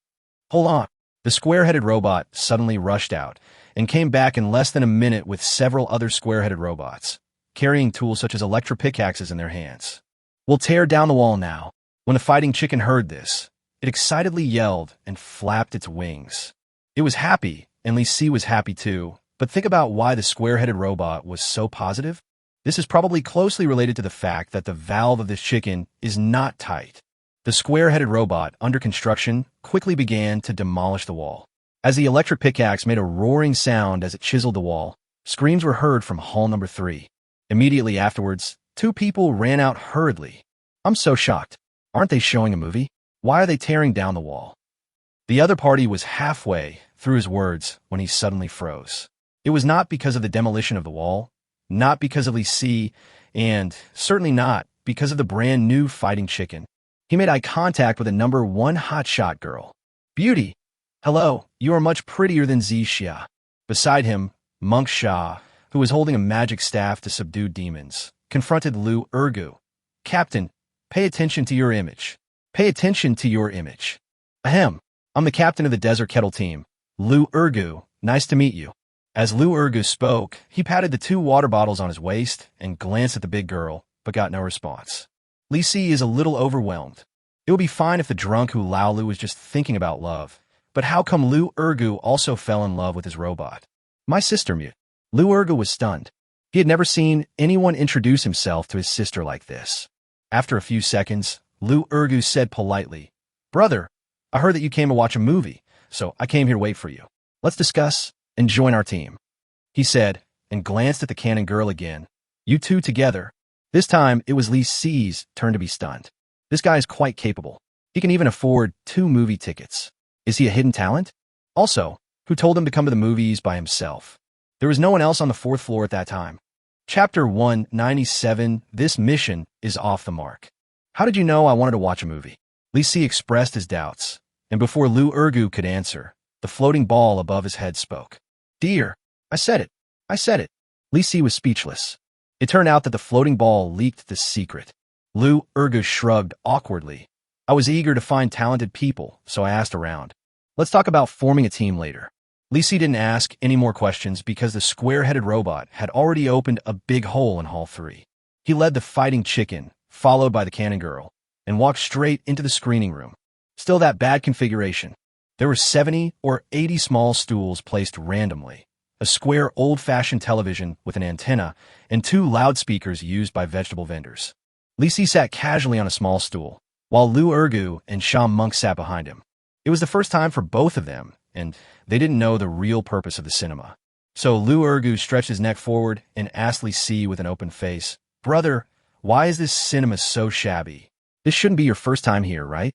"Hold on." The square-headed robot suddenly rushed out and came back in less than a minute with several other square-headed robots, carrying tools such as electric pickaxes in their hands. "We'll tear down the wall now." When the fighting chicken heard this, it excitedly yelled and flapped its wings. It was happy and Li Si was happy too. But think about why the square-headed robot was so positive. This is probably closely related to the fact that the valve of this chicken is not tight. The square-headed robot, under construction, quickly began to demolish the wall. As the electric pickaxe made a roaring sound as it chiseled the wall, screams were heard from hall number 3. Immediately afterwards, 2 people ran out hurriedly. I'm so shocked. Aren't they showing a movie? Why are they tearing down the wall? The other party was halfway through his words when he suddenly froze. It was not because of the demolition of the wall, not because of Li Si, and certainly not because of the brand new fighting chicken. He made eye contact with a number 1 hotshot girl. Beauty! Hello, you are much prettier than Xia. Beside him, Monk Sha, who was holding a magic staff to subdue demons, confronted Lu Ergu. Captain, pay attention to your image. Pay attention to your image. Ahem. I'm the captain of the Desert Kettle team. Lu Ergu, nice to meet you. As Lu Ergu spoke, he patted the 2 water bottles on his waist and glanced at the big girl, but got no response. Li Si is a little overwhelmed. It would be fine if the drunk Hu Laolu was just thinking about love, but how come Lu Ergu also fell in love with his robot? My sister mute. Lu Ergu was stunned. He had never seen anyone introduce himself to his sister like this. After a few seconds, Lu Ergu said politely, Brother, I heard that you came to watch a movie, so I came here to wait for you. Let's discuss and join our team. He said, and glanced at the cannon girl again. You 2 together. This time, it was Li Si's turn to be stunned. This guy is quite capable. He can even afford 2 movie tickets. Is he a hidden talent? Also, who told him to come to the movies by himself? There was no one else on the 4th floor at that time. Chapter 197, This mission is off the mark. How did you know I wanted to watch a movie? Li Si expressed his doubts, and before Lu Ergu could answer, the floating ball above his head spoke. Dear, I said it. I said it. Li Si was speechless. It turned out that the floating ball leaked the secret. Lu Ergu shrugged awkwardly. I was eager to find talented people, so I asked around. Let's talk about forming a team later. Li Si didn't ask any more questions because the square-headed robot had already opened a big hole in Hall 3. He led the fighting chicken, followed by the cannon girl, and walked straight into the screening room. Still that bad configuration. There were 70 or 80 small stools placed randomly, a square old-fashioned television with an antenna, and 2 loudspeakers used by vegetable vendors. Li Si sat casually on a small stool, while Lu Ergu and Sha Monk sat behind him. It was the first time for both of them, and they didn't know the real purpose of the cinema. So Lu Ergu stretched his neck forward and asked Li Si with an open face, Brother, why is this cinema so shabby? This shouldn't be your first time here, right?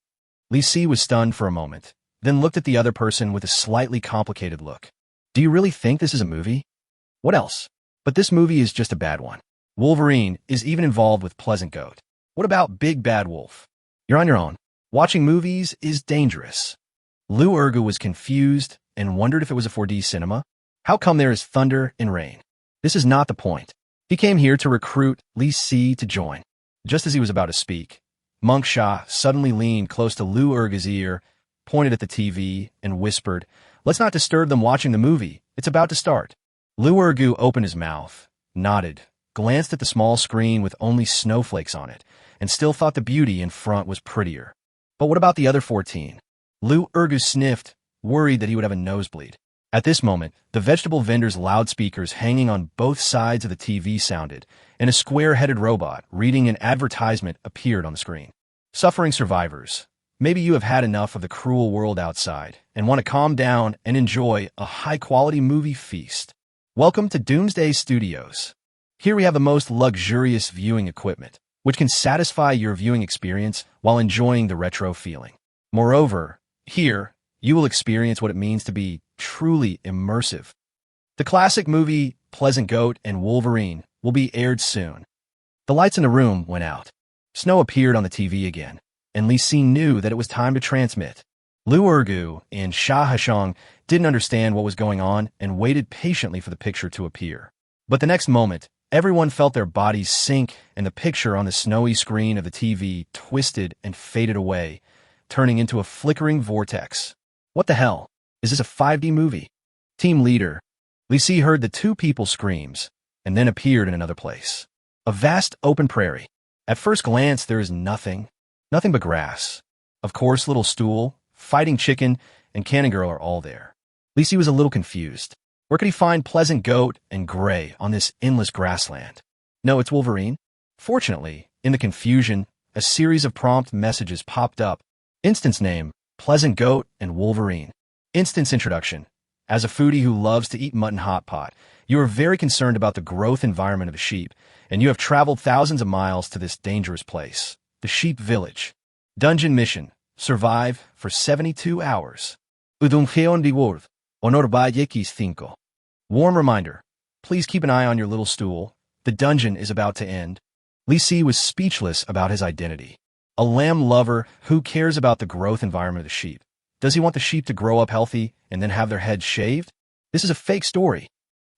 Li Si was stunned for a moment, then looked at the other person with a slightly complicated look. Do you really think this is a movie? What else? But this movie is just a bad one. Wolverine is even involved with Pleasant Goat. What about Big Bad Wolf? You're on your own. Watching movies is dangerous. Lu Ergu was confused and wondered if it was a 4D cinema. How come there is thunder and rain? This is not the point. He came here to recruit Li Si to join. Just as he was about to speak, Monk Sha suddenly leaned close to Lu Ergu's ear, pointed at the TV, and whispered, Let's not disturb them watching the movie. It's about to start. Lu Ergu opened his mouth, nodded, glanced at the small screen with only snowflakes on it, and still thought the beauty in front was prettier. But what about the other 14? Lu Ergu sniffed, worried that he would have a nosebleed. At this moment, the vegetable vendor's loudspeakers hanging on both sides of the TV sounded, and a square-headed robot reading an advertisement appeared on the screen. Suffering survivors, maybe you have had enough of the cruel world outside and want to calm down and enjoy a high-quality movie feast. Welcome to Doomsday Studios. Here we have the most luxurious viewing equipment, which can satisfy your viewing experience while enjoying the retro feeling. Moreover, here, you will experience what it means to be truly immersive. The classic movie Pleasant Goat and Wolverine will be aired soon. The lights in the room went out. Snow appeared on the TV again, and Li Si knew that it was time to transmit. Lu Ergu and Sha Hashang didn't understand what was going on and waited patiently for the picture to appear. But the next moment, everyone felt their bodies sink and the picture on the snowy screen of the TV twisted and faded away, turning into a flickering vortex. What the hell? Is this a 5D movie? Team leader. Li Si heard the 2 people's screams and then appeared in another place. A vast open prairie. At first glance, there is nothing but grass. Of course, little stool, fighting chicken, and cannon girl are all there. Li Si was a little confused. Where could he find Pleasant Goat and Gray on this endless grassland? No, it's Wolverine. Fortunately, in the confusion, a series of prompt messages popped up. Instance name, Pleasant Goat and Wolverine. Instance introduction. As a foodie who loves to eat mutton hot pot, you are very concerned about the growth environment of a sheep, and you have traveled thousands of miles to this dangerous place, the sheep village. Dungeon mission, survive for 72 hours. Udungheon reward, honor ba yekis 5. Warm reminder, please keep an eye on your little stool. The dungeon is about to end. Li Si was speechless about his identity. A lamb lover who cares about the growth environment of the sheep. Does he want the sheep to grow up healthy and then have their heads shaved? This is a fake story.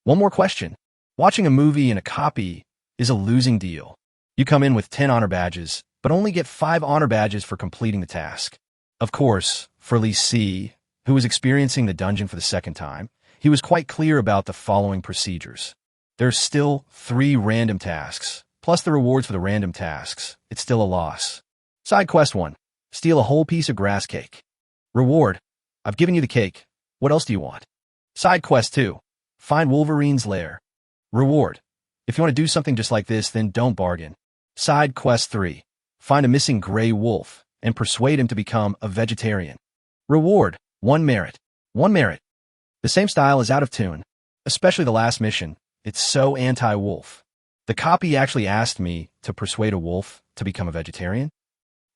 One more question. Watching a movie in a copy is a losing deal. You come in with 10 honor badges, but only get 5 honor badges for completing the task. Of course, for Li Si, who was experiencing the dungeon for the second time, he was quite clear about the following procedures. There's still 3 random tasks, plus the rewards for the random tasks. It's still a loss. Side quest 1. Steal a whole piece of grass cake. Reward. I've given you the cake. What else do you want? Side quest 2. Find Wolverine's lair. Reward. If you want to do something just like this, then don't bargain. Side quest 3. Find a missing gray wolf and persuade him to become a vegetarian. Reward. 1 merit. 1 merit. The same style is out of tune, especially the last mission. It's so anti-wolf. The copy actually asked me to persuade a wolf to become a vegetarian.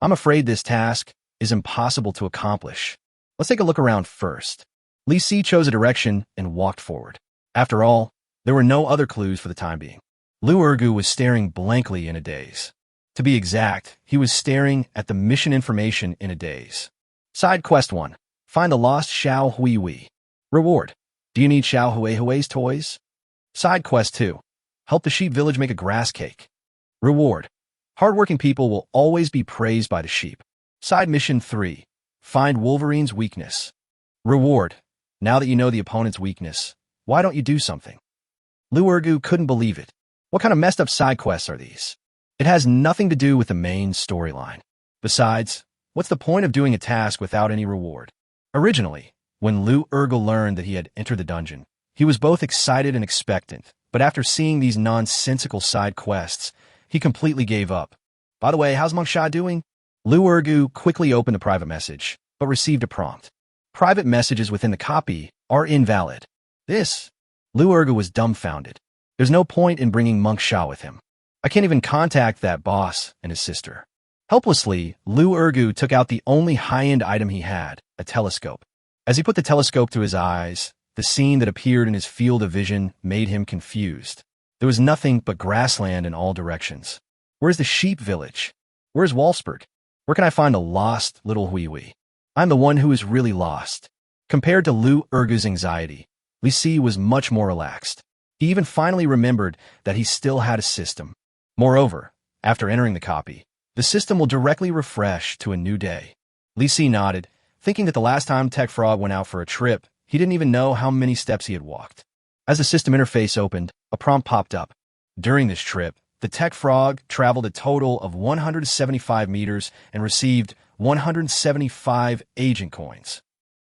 I'm afraid this task is impossible to accomplish. Let's take a look around first. Li Si chose a direction and walked forward. After all, there were no other clues for the time being. Lu Ergu was staring blankly in a daze. To be exact, he was staring at the mission information in a daze. Side quest 1. Find the lost Xiao Hui Hui. Reward. Do you need Xiao Hui Hui's toys? Side quest 2. Help the sheep village make a grass cake. Reward. Hardworking people will always be praised by the sheep. Side mission 3. Find Wolverine's weakness. Reward. Now that you know the opponent's weakness, why don't you do something? Lu Ergu couldn't believe it. What kind of messed up side quests are these? It has nothing to do with the main storyline. Besides, what's the point of doing a task without any reward? Originally, when Lu Ergu learned that he had entered the dungeon, he was both excited and expectant, but after seeing these nonsensical side quests, he completely gave up. By the way, how's Manhwa doing? Lu Ergu quickly opened a private message, but received a prompt. Private messages within the copy are invalid. Lu Ergu was dumbfounded. There's no point in bringing Manhwa with him. I can't even contact that boss and his sister. Helplessly, Lu Ergu took out the only high-end item he had, a telescope. As he put the telescope to his eyes, the scene that appeared in his field of vision made him confused. There was nothing but grassland in all directions. Where's the sheep village? Where's Wolfsburg? Where can I find a lost little Hui Hui? I'm the one who is really lost. Compared to Lu Ergu's anxiety, Li Si was much more relaxed. He even finally remembered that he still had a system. Moreover, after entering the copy, the system will directly refresh to a new day. Li Si nodded, thinking that the last time Tech Frog went out for a trip, he didn't even know how many steps he had walked. As the system interface opened, a prompt popped up. During this trip, the Tech Frog traveled a total of 175 meters and received 175 agent coins.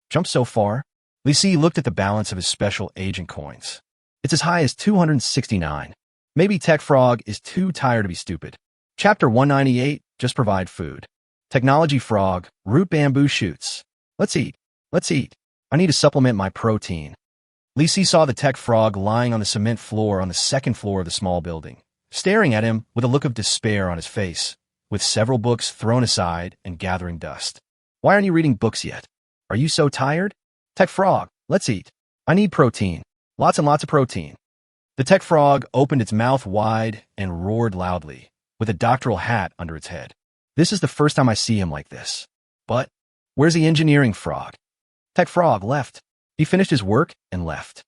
Jumped so far? Li Si looked at the balance of his special agent coins. It's as high as 269. Maybe Tech Frog is too tired to be stupid. Chapter 198, just provide food. Technology Frog, root bamboo shoots. Let's eat. Let's eat. I need to supplement my protein. Li Si saw the Tech Frog lying on the cement floor on the second floor of the small building, staring at him with a look of despair on his face, with several books thrown aside and gathering dust. Why aren't you reading books yet? Are you so tired? Tech Frog, let's eat. I need protein. Lots and lots of protein. The Tech Frog opened its mouth wide and roared loudly, with a doctoral hat under its head. This is the first time I see him like this. But where's the engineering frog? Tech Frog left. He finished his work and left.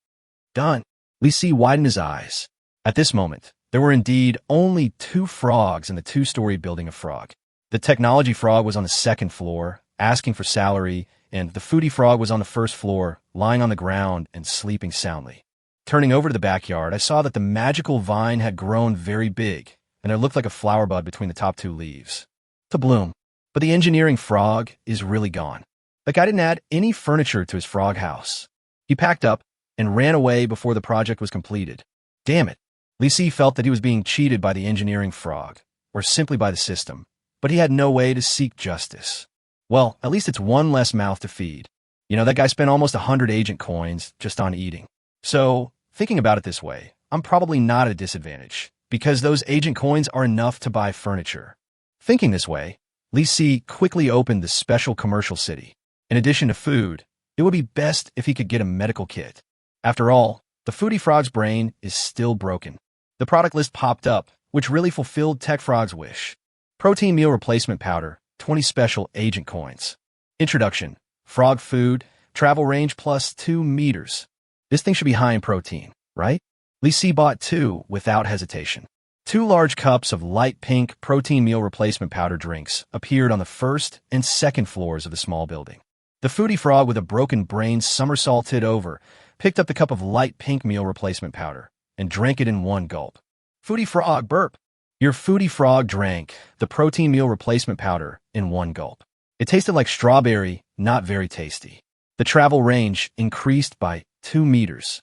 Done. Li Si widened his eyes. At this moment, there were indeed only 2 frogs in the 2-story building of Frog. The Technology Frog was on the second floor, asking for salary, and the Foodie Frog was on the first floor, lying on the ground and sleeping soundly. Turning over to the backyard, I saw that the magical vine had grown very big, and it looked like a flower bud between the top 2 leaves. To bloom. But the engineering frog is really gone. The guy didn't add any furniture to his frog house. He packed up and ran away before the project was completed. Damn it. Li Si felt that he was being cheated by the engineering frog, or simply by the system, but he had no way to seek justice. Well, at least it's one less mouth to feed. You know, that guy spent almost 100 agent coins just on eating. So, thinking about it this way, I'm probably not at a disadvantage, because those agent coins are enough to buy furniture. Thinking this way, Li Si quickly opened the special commercial city. In addition to food, it would be best if he could get a medical kit. After all, the Foodie Frog's brain is still broken. The product list popped up, which really fulfilled Tech Frog's wish. Protein meal replacement powder, 20 special agent coins. Introduction, frog food, travel range plus 2 meters. This thing should be high in protein, right? Li Si bought 2 without hesitation. 2 large cups of light pink protein meal replacement powder drinks appeared on the first and second floors of the small building. The Foodie Frog with a broken brain somersaulted over, picked up the cup of light pink meal replacement powder, and drank it in one gulp. Foodie Frog burp. Your Foodie Frog drank the protein meal replacement powder in one gulp. It tasted like strawberry, not very tasty. The travel range increased by 2 meters.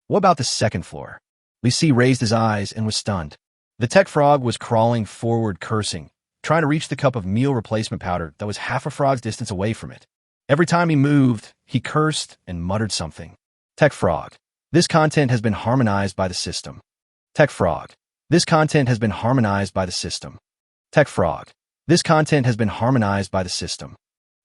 What about the second floor? Li Si raised his eyes and was stunned. The Tech Frog was crawling forward, cursing, trying to reach the cup of meal replacement powder that was half a frog's distance away from it. Every time he moved, he cursed and muttered something. Tech Frog. This content has been harmonized by the system. Tech Frog. This content has been harmonized by the system. Tech Frog. This content has been harmonized by the system.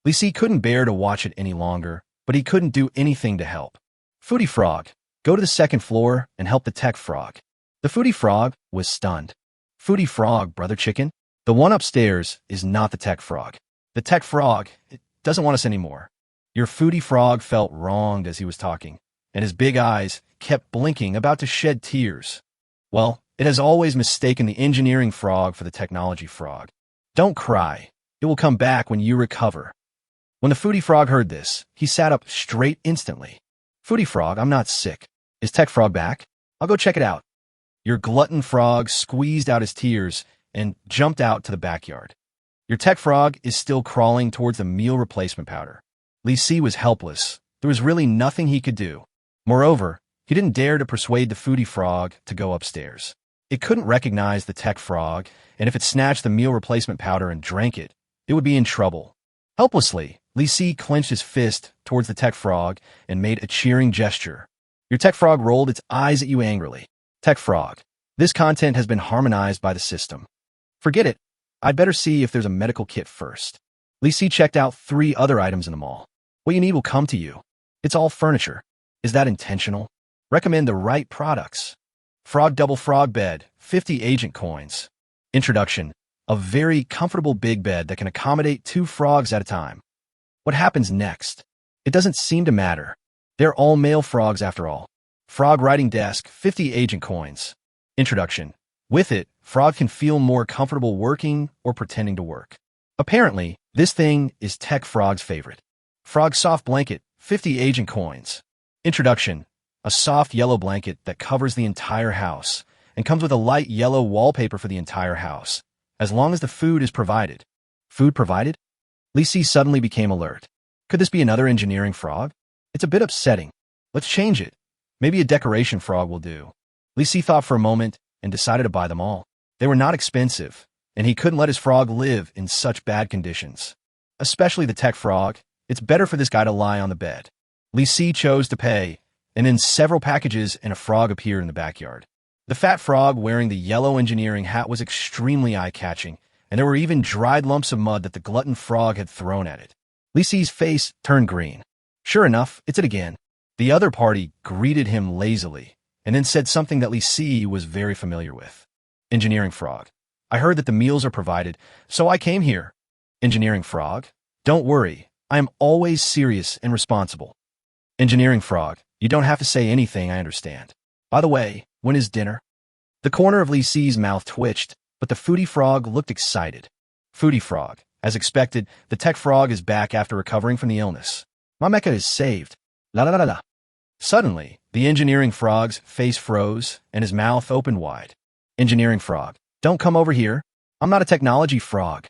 Li Si couldn't bear to watch it any longer, but he couldn't do anything to help. Foodie Frog. Go to the second floor and help the Tech Frog. The Foodie Frog was stunned. Foodie Frog, brother chicken? The one upstairs is not the Tech Frog. The Tech Frog, it doesn't want us anymore. Your Foodie Frog felt wronged as he was talking, and his big eyes kept blinking, about to shed tears. Well, it has always mistaken the engineering frog for the technology frog. Don't cry. It will come back when you recover. When the Foodie Frog heard this, he sat up straight instantly. Foodie Frog, I'm not sick. Is Tech Frog back? I'll go check it out. Your glutton frog squeezed out his tears and jumped out to the backyard. Your Tech Frog is still crawling towards the meal replacement powder. Li Si was helpless. There was really nothing he could do. Moreover, he didn't dare to persuade the Foodie Frog to go upstairs. It couldn't recognize the Tech Frog, and if it snatched the meal replacement powder and drank it, it would be in trouble. Helplessly, Li Si clenched his fist towards the Tech Frog and made a cheering gesture. Your Tech Frog rolled its eyes at you angrily. Tech Frog. This content has been harmonized by the system. Forget it. I'd better see if there's a medical kit first. Li Si checked out 3 other items in the mall. What you need will come to you. It's all furniture. Is that intentional? Recommend the right products. Frog double frog bed, 50 agent coins. Introduction. A very comfortable big bed that can accommodate 2 frogs at a time. What happens next? It doesn't seem to matter. They're all male frogs after all. Frog writing desk, 50 agent coins. Introduction. With it, frog can feel more comfortable working or pretending to work. Apparently, this thing is Tech Frog's favorite. Frog soft blanket, 50 agent coins. Introduction. A soft yellow blanket that covers the entire house and comes with a light yellow wallpaper for the entire house, as long as the food is provided. Food provided? Li Si suddenly became alert. Could this be another engineering frog? It's a bit upsetting. Let's change it. Maybe a decoration frog will do. Li Si thought for a moment and decided to buy them all. They were not expensive, and he couldn't let his frog live in such bad conditions. Especially the Tech Frog. It's better for this guy to lie on the bed. Li Si chose to pay, and then several packages and a frog appeared in the backyard. The fat frog wearing the yellow engineering hat was extremely eye-catching, and there were even dried lumps of mud that the glutton frog had thrown at it. Li Si's face turned green. Sure enough, it's it again. The other party greeted him lazily, and then said something that Li Si was very familiar with. Engineering frog. I heard that the meals are provided, so I came here. Engineering frog. Don't worry, I am always serious and responsible. Engineering frog. You don't have to say anything, I understand. By the way, when is dinner? The corner of Li Si's mouth twitched, but the Foodie Frog looked excited. Foodie Frog. As expected, the Tech Frog is back after recovering from the illness. My mecha is saved. La la la la. Suddenly, the engineering frog's face froze and his mouth opened wide. Engineering frog. Don't come over here. I'm not a technology frog.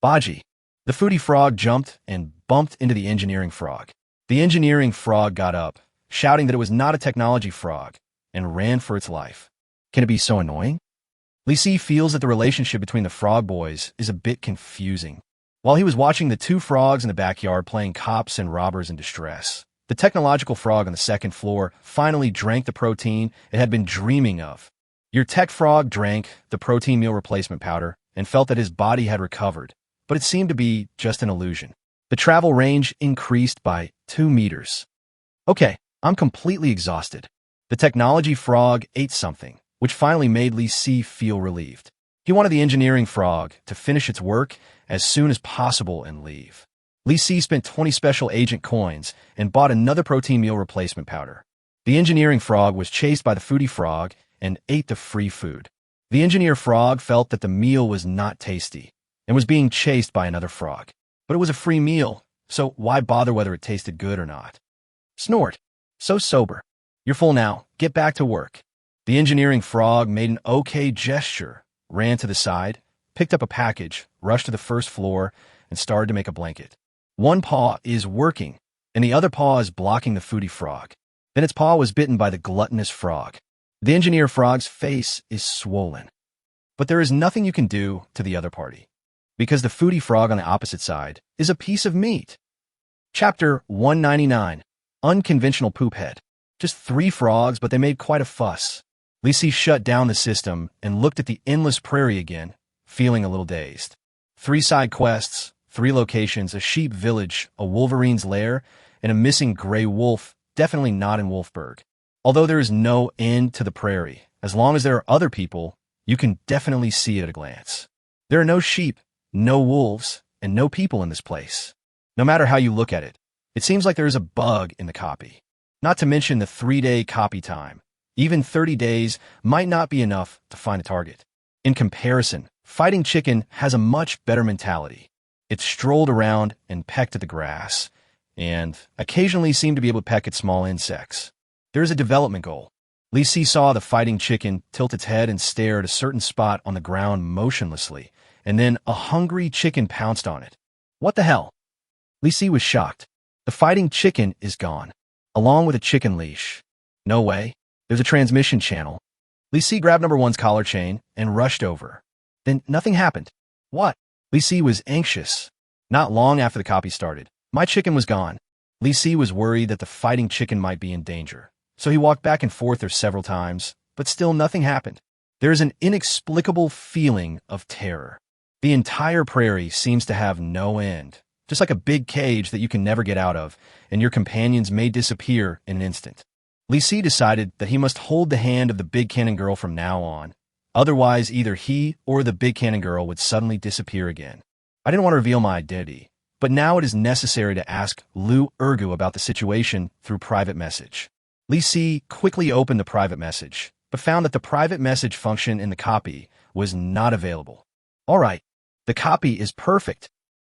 Baji. The Foodie Frog jumped and bumped into the engineering frog. The engineering frog got up, shouting that it was not a technology frog, and ran for its life. Can it be so annoying? Li Si feels that the relationship between the frog boys is a bit confusing. While he was watching the two frogs in the backyard playing cops and robbers in distress, the technological frog on the second floor finally drank the protein it had been dreaming of. Your tech frog drank the protein meal replacement powder and felt that his body had recovered, but it seemed to be just an illusion. The travel range increased by 2 meters. Okay, I'm completely exhausted. The technology frog ate something, which finally made Li Si feel relieved. He wanted the engineering frog to finish its work as soon as possible and leave. Li Si spent 20 special agent coins and bought another protein meal replacement powder. The engineering frog was chased by the foodie frog and ate the free food. The engineer frog felt that the meal was not tasty and was being chased by another frog. But it was a free meal, so why bother whether it tasted good or not? Snort. So sober. You're full now. Get back to work. The engineering frog made an okay gesture, ran to the side, picked up a package, rushed to the first floor, and started to make a blanket. One paw is working, and the other paw is blocking the foodie frog. Then its paw was bitten by the gluttonous frog. The engineer frog's face is swollen. But there is nothing you can do to the other party, because the foodie frog on the opposite side is a piece of meat. Chapter 199. Unconventional Poop Head. Just 3 frogs, but they made quite a fuss. Li Si shut down the system and looked at the endless prairie again, feeling a little dazed. 3 side quests, 3 locations, a sheep village, a wolverine's lair, and a missing gray wolf, definitely not in Wolfburg. Although there is no end to the prairie, as long as there are other people, you can definitely see it at a glance. There are no sheep, no wolves, and no people in this place. No matter how you look at it, it seems like there is a bug in the copy. Not to mention the 3-day copy time. Even 30 days might not be enough to find a target. In comparison, Fighting Chicken has a much better mentality. It strolled around and pecked at the grass, and occasionally seemed to be able to peck at small insects. There is a development goal. Li Si saw the Fighting Chicken tilt its head and stare at a certain spot on the ground motionlessly, and then a hungry chicken pounced on it. What the hell? Li Si was shocked. The Fighting Chicken is gone, along with a chicken leash. No way. There's a transmission channel. Li Si grabbed number 1's collar chain and rushed over. Then nothing happened. What? Li Si was anxious. Not long after the copy started, my chicken was gone. Li Si was worried that the Fighting Chicken might be in danger, so he walked back and forth there several times, but still nothing happened. There is an inexplicable feeling of terror. The entire prairie seems to have no end, just like a big cage that you can never get out of, and your companions may disappear in an instant. Li Si decided that he must hold the hand of the Big Cannon Girl from now on. Otherwise, either he or the Big Cannon Girl would suddenly disappear again. I didn't want to reveal my identity, but now it is necessary to ask Lu Ergu about the situation through private message. Li Si quickly opened the private message, but found that the private message function in the copy was not available. All right, the copy is perfect.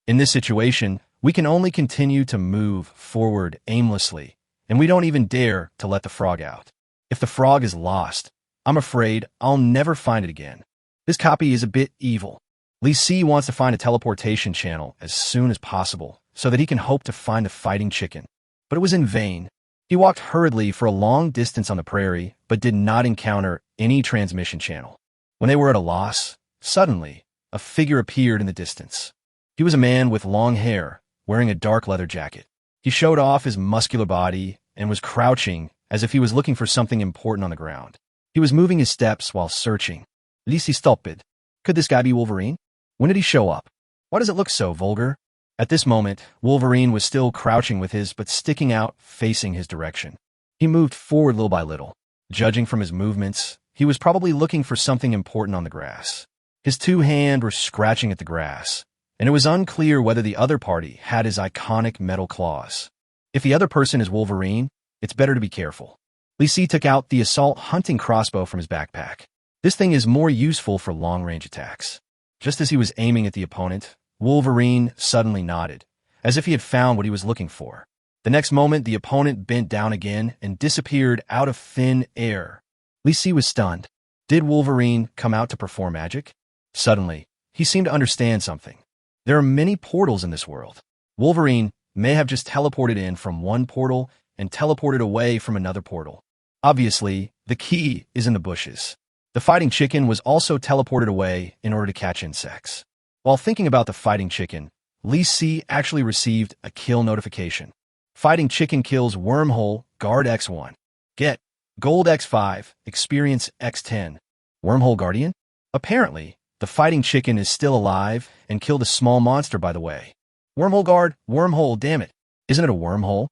In this situation, we can only continue to move forward aimlessly, and we don't even dare to let the frog out. If the frog is lost, I'm afraid I'll never find it again. This copy is a bit evil. Li Si wants to find a teleportation channel as soon as possible so that he can hope to find the Fighting Chicken. But it was in vain. He walked hurriedly for a long distance on the prairie, but did not encounter any transmission channel. When they were at a loss, suddenly, a figure appeared in the distance. He was a man with long hair, wearing a dark leather jacket. He showed off his muscular body and was crouching as if he was looking for something important on the ground. He was moving his steps while searching. Li Si stopped. Could this guy be Wolverine? When did he show up? Why does it look so vulgar? At this moment, Wolverine was still crouching with his butt sticking out, facing his direction. He moved forward little by little. Judging from his movements, he was probably looking for something important on the grass. His 2 hands were scratching at the grass, and it was unclear whether the other party had his iconic metal claws. If the other person is Wolverine, it's better to be careful. Li Si took out the assault hunting crossbow from his backpack. This thing is more useful for long-range attacks. Just as he was aiming at the opponent, Wolverine suddenly nodded, as if he had found what he was looking for. The next moment, the opponent bent down again and disappeared out of thin air. Li Si was stunned. Did Wolverine come out to perform magic? Suddenly, he seemed to understand something. There are many portals in this world. Wolverine may have just teleported in from one portal and teleported away from another portal. Obviously, the key is in the bushes. The fighting chicken was also teleported away in order to catch insects. While thinking about the fighting chicken, Lee Si actually received a kill notification. Fighting chicken kills wormhole, guard X1. Get gold X5, experience X10. Wormhole guardian? Apparently, the fighting chicken is still alive and killed a small monster by the way. Wormhole guard, wormhole, damn it. Isn't it a wormhole?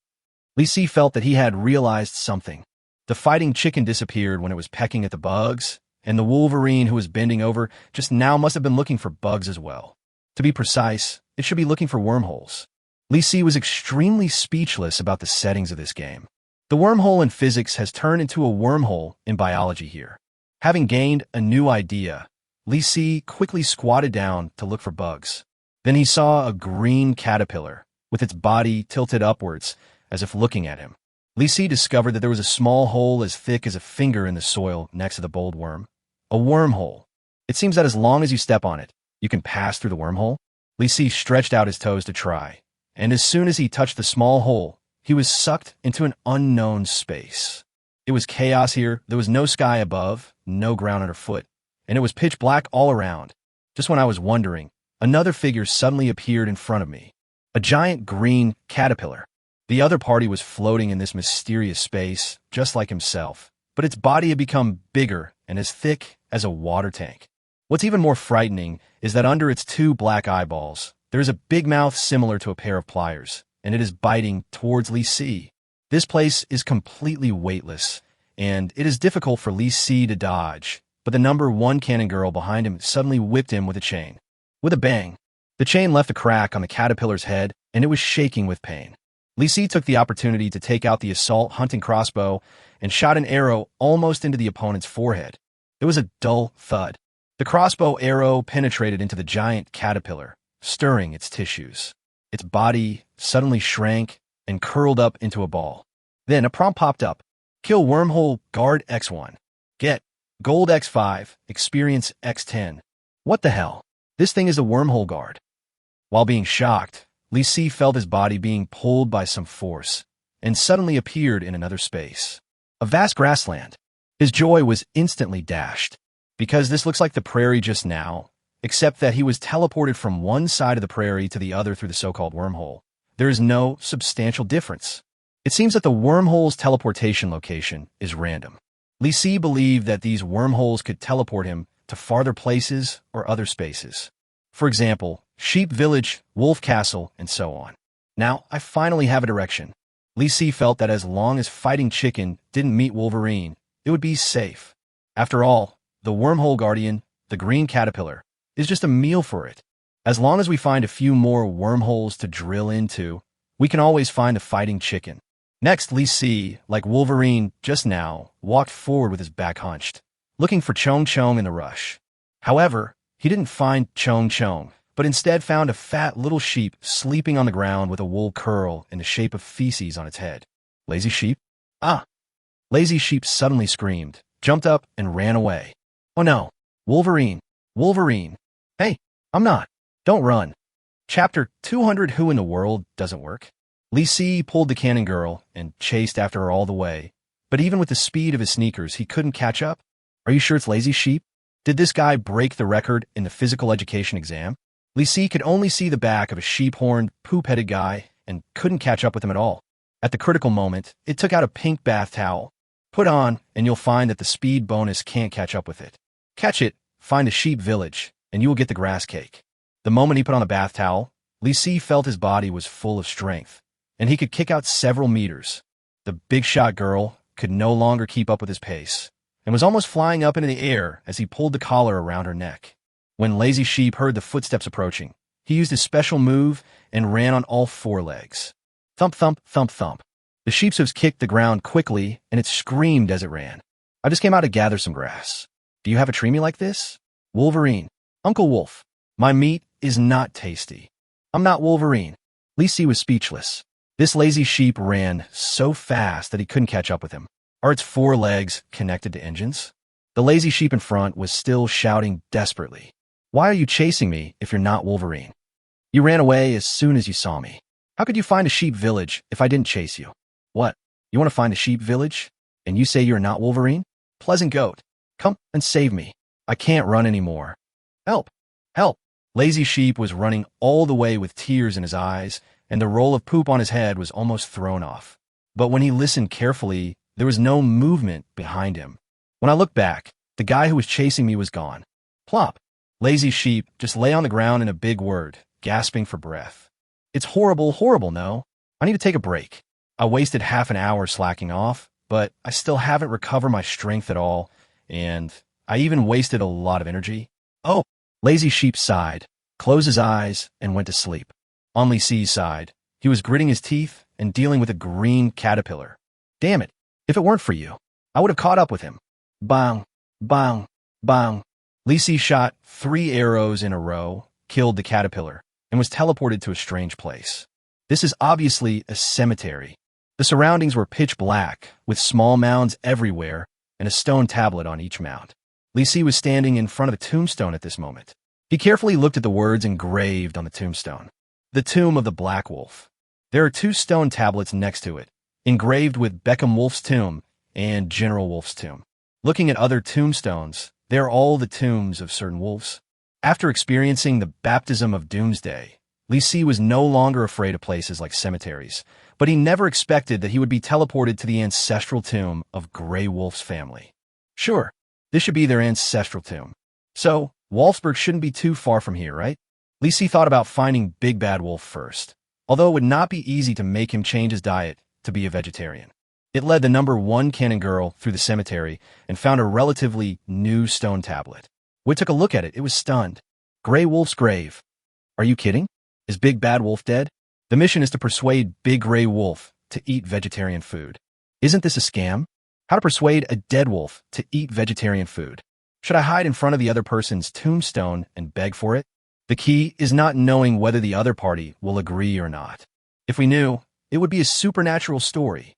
Lee Si felt that he had realized something. The fighting chicken disappeared when it was pecking at the bugs, and the Wolverine who was bending over just now must have been looking for bugs as well. To be precise, it should be looking for wormholes. Lee Si was extremely speechless about the settings of this game. The wormhole in physics has turned into a wormhole in biology here. Having gained a new idea, Lee Si quickly squatted down to look for bugs. Then he saw a green caterpillar, with its body tilted upwards, as if looking at him. Lee Si discovered that there was a small hole as thick as a finger in the soil next to the bold worm. A wormhole. It seems that as long as you step on it, you can pass through the wormhole. Lee Si stretched out his toes to try, and as soon as he touched the small hole, he was sucked into an unknown space. It was chaos here. There was no sky above, no ground underfoot, and it was pitch black all around. Just when I was wondering, another figure suddenly appeared in front of me. A giant green caterpillar. The other party was floating in this mysterious space, just like himself, but its body had become bigger and as thick as a water tank. What's even more frightening is that under its two black eyeballs, there is a big mouth similar to a pair of pliers, and it is biting towards Lee Si. This place is completely weightless, and it is difficult for Lee Si to dodge, but the number 1 cannon girl behind him suddenly whipped him with a chain. With a bang, the chain left a crack on the caterpillar's head, and it was shaking with pain. Lee Si took the opportunity to take out the assault hunting crossbow and shot an arrow almost into the opponent's forehead. There was a dull thud. The crossbow arrow penetrated into the giant caterpillar, stirring its tissues. Its body suddenly shrank and curled up into a ball. Then a prompt popped up. Kill wormhole guard X1. Get gold X5, experience X10. What the hell? This thing is a wormhole guard. While being shocked, Lee Si felt his body being pulled by some force and suddenly appeared in another space. A vast grassland. His joy was instantly dashed, because this looks like the prairie just now, except that he was teleported from one side of the prairie to the other through the so-called wormhole. There is no substantial difference. It seems that the wormhole's teleportation location is random. Lee Si believed that these wormholes could teleport him to farther places or other spaces. For example, Sheep Village, Wolf Castle, and so on. Now, I finally have a direction. Lee Si felt that as long as Fighting Chicken didn't meet Wolverine, it would be safe. After all, the wormhole guardian, the green caterpillar, is just a meal for it. As long as we find a few more wormholes to drill into, we can always find a Fighting Chicken. Next, Lee Si, like Wolverine just now, walked forward with his back hunched, looking for Chong Chong in the rush. However, he didn't find Chong Chong, but instead found a fat little sheep sleeping on the ground with a wool curl in the shape of feces on its head. Lazy sheep? Ah! Lazy sheep suddenly screamed, jumped up, and ran away. Oh no! Wolverine! Wolverine! Hey, I'm not! Don't run! Chapter 200 Who in the World doesn't work. Lee Si pulled the cannon girl and chased after her all the way, but even with the speed of his sneakers, he couldn't catch up. Are you sure it's Lazy Sheep? Did this guy break the record in the physical education exam? Lee Si could only see the back of a sheep-horned, poop-headed guy and couldn't catch up with him at all. At the critical moment, it took out a pink bath towel. Put on, and you'll find that the speed bonus can't catch up with it. Catch it, find the sheep village, and you will get the grass cake. The moment he put on the bath towel, Lee Si felt his body was full of strength, and he could kick out several meters. The big shot girl could no longer keep up with his pace, and was almost flying up into the air as he pulled the collar around her neck. When Lazy Sheep heard the footsteps approaching, he used his special move and ran on all 4 legs. Thump, thump, thump, thump. The sheep's hooves kicked the ground quickly, and it screamed as it ran. I just came out to gather some grass. Do you have a treat me like this? Wolverine. Uncle Wolf. My meat is not tasty. I'm not Wolverine. Lee Si was speechless. This lazy sheep ran so fast that he couldn't catch up with him. Are its 4 legs connected to engines? The lazy sheep in front was still shouting desperately. Why are you chasing me if you're not Wolverine? You ran away as soon as you saw me. How could you find a sheep village if I didn't chase you? What? You want to find a sheep village? And you say you're not Wolverine? Pleasant goat, come and save me. I can't run anymore. Help! Help! Lazy Sheep was running all the way with tears in his eyes, and the roll of poop on his head was almost thrown off. But when he listened carefully, there was no movement behind him. When I looked back, the guy who was chasing me was gone. Plop! Lazy Sheep just lay on the ground in a big word, gasping for breath. It's horrible, horrible, no? I need to take a break. I wasted half an hour slacking off, but I still haven't recovered my strength at all, and I even wasted a lot of energy. Oh! Lazy Sheep sighed, closed his eyes, and went to sleep. On Lee Si's side, he was gritting his teeth and dealing with a green caterpillar. Damn it! If it weren't for you, I would have caught up with him. Bang! Bang! Bang! Lee Si shot 3 arrows in a row, killed the caterpillar, and was teleported to a strange place. This is obviously a cemetery. The surroundings were pitch black, with small mounds everywhere and a stone tablet on each mound. Lee Si was standing in front of a tombstone at this moment. He carefully looked at the words engraved on the tombstone. The Tomb of the Black Wolf. There are 2 stone tablets next to it, engraved with Beckham Wolf's tomb and General Wolf's tomb. Looking at other tombstones, they are all the tombs of certain wolves. After experiencing the baptism of doomsday, Lee Si was no longer afraid of places like cemeteries, but he never expected that he would be teleported to the ancestral tomb of Grey Wolf's family. Sure, this should be their ancestral tomb. So, Wolfsburg shouldn't be too far from here, right? Lee Si thought about finding Big Bad Wolf first, although it would not be easy to make him change his diet to be a vegetarian. It led the number 1 cannon girl through the cemetery and found a relatively new stone tablet. When it took a look at it, it was stunned. Grey Wolf's grave. Are you kidding? Is Big Bad Wolf dead? The mission is to persuade Big Grey Wolf to eat vegetarian food. Isn't this a scam? How to persuade a dead wolf to eat vegetarian food? Should I hide in front of the other person's tombstone and beg for it? The key is not knowing whether the other party will agree or not. If we knew, it would be a supernatural story.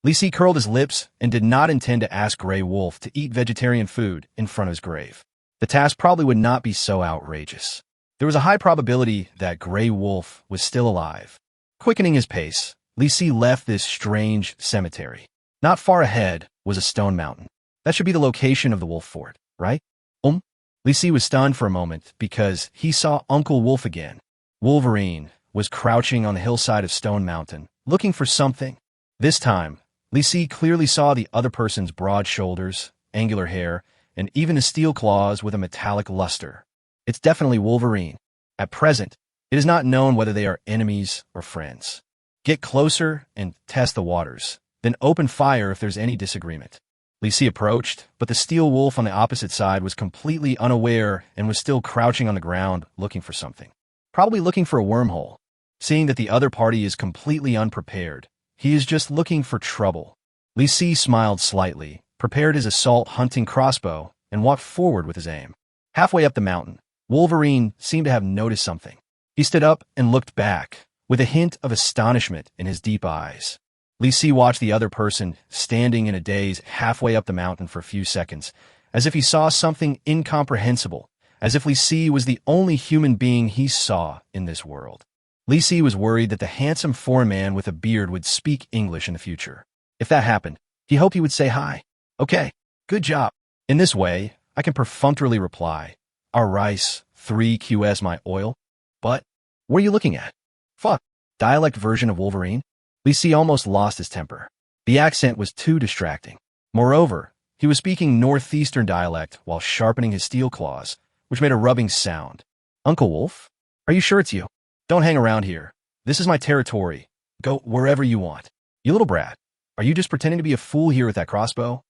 Lee Si curled his lips and did not intend to ask Grey Wolf to eat vegetarian food in front of his grave. The task probably would not be so outrageous. There was a high probability that Grey Wolf was still alive. Quickening his pace, Lee Si left this strange cemetery. Not far ahead was a stone mountain. That should be the location of the wolf fort, right? Lee Si was stunned for a moment because he saw Uncle Wolf again. Wolverine was crouching on the hillside of Stone Mountain, looking for something. This time, Lee Si clearly saw the other person's broad shoulders, angular hair, and even the steel claws with a metallic luster. It's definitely Wolverine. At present, it is not known whether they are enemies or friends. Get closer and test the waters, then open fire if there's any disagreement. Lee Si approached, but the steel wolf on the opposite side was completely unaware and was still crouching on the ground looking for something. Probably looking for a wormhole. Seeing that the other party is completely unprepared, he is just looking for trouble. Lee Si smiled slightly, prepared his assault hunting crossbow, and walked forward with his aim. Halfway up the mountain, Wolverine seemed to have noticed something. He stood up and looked back, with a hint of astonishment in his deep eyes. Lee Si watched the other person standing in a daze halfway up the mountain for a few seconds, as if he saw something incomprehensible, as if Lee Si was the only human being he saw in this world. Lee Si was worried that the handsome foreign man with a beard would speak English in the future. If that happened, he hoped he would say hi. Okay, good job. In this way, I can perfunctorily reply, our rice, 3QS my oil. But, what are you looking at? Fuck, dialect version of Wolverine? Lee Si almost lost his temper. The accent was too distracting. Moreover, he was speaking northeastern dialect while sharpening his steel claws, which made a rubbing sound. Uncle Wolf? Are you sure it's you? Don't hang around here. This is my territory. Go wherever you want. You little brat. Are you just pretending to be a fool here with that crossbow?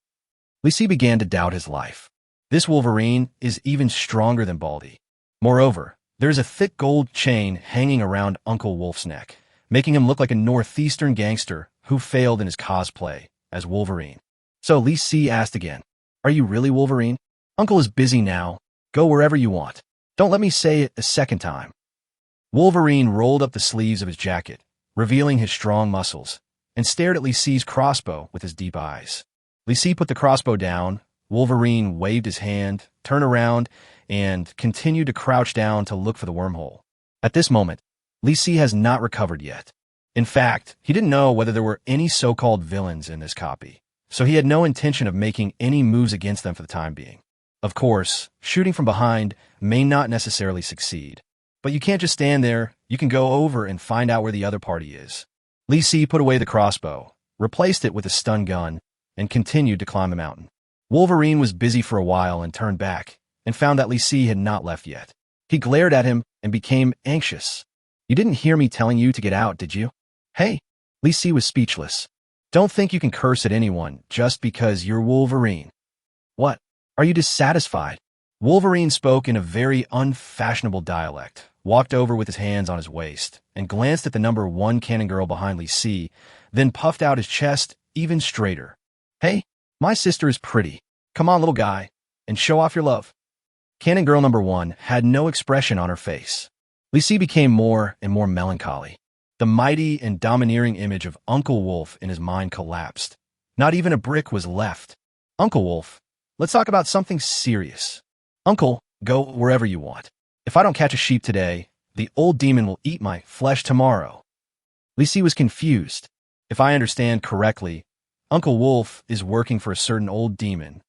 Lee Si began to doubt his life. This Wolverine is even stronger than Baldy. Moreover, there is a thick gold chain hanging around Uncle Wolf's neck, making him look like a northeastern gangster who failed in his cosplay as Wolverine. So Lee Si asked again, are you really Wolverine? Uncle is busy now. Go wherever you want. Don't let me say it a second time. Wolverine rolled up the sleeves of his jacket, revealing his strong muscles, and stared at Lee Si's crossbow with his deep eyes. Lee Si put the crossbow down. Wolverine waved his hand, turned around, and continued to crouch down to look for the wormhole. At this moment, Lee Si has not recovered yet. In fact, he didn't know whether there were any so-called villains in this copy, so he had no intention of making any moves against them for the time being. Of course, shooting from behind may not necessarily succeed, but you can't just stand there. You can go over and find out where the other party is. Li Si put away the crossbow, replaced it with a stun gun, and continued to climb the mountain. Wolverine was busy for a while and turned back, and found that Li Si had not left yet. He glared at him and became anxious. "You didn't hear me telling you to get out, did you?" "Hey." Li Si was speechless. "Don't think you can curse at anyone just because you're Wolverine." "What? Are you dissatisfied?" Wolverine spoke in a very unfashionable dialect, walked over with his hands on his waist, and glanced at the number 1 cannon girl behind Li Si, then puffed out his chest even straighter. "Hey, my sister is pretty. Come on, little guy, and show off your love." Cannon girl number 1 had no expression on her face. Li Si became more and more melancholy. The mighty and domineering image of Uncle Wolf in his mind collapsed. Not even a brick was left. "Uncle Wolf, let's talk about something serious." "Uncle, go wherever you want. If I don't catch a sheep today, the old demon will eat my flesh tomorrow." Li Si was confused. If I understand correctly, Uncle Wolf is working for a certain old demon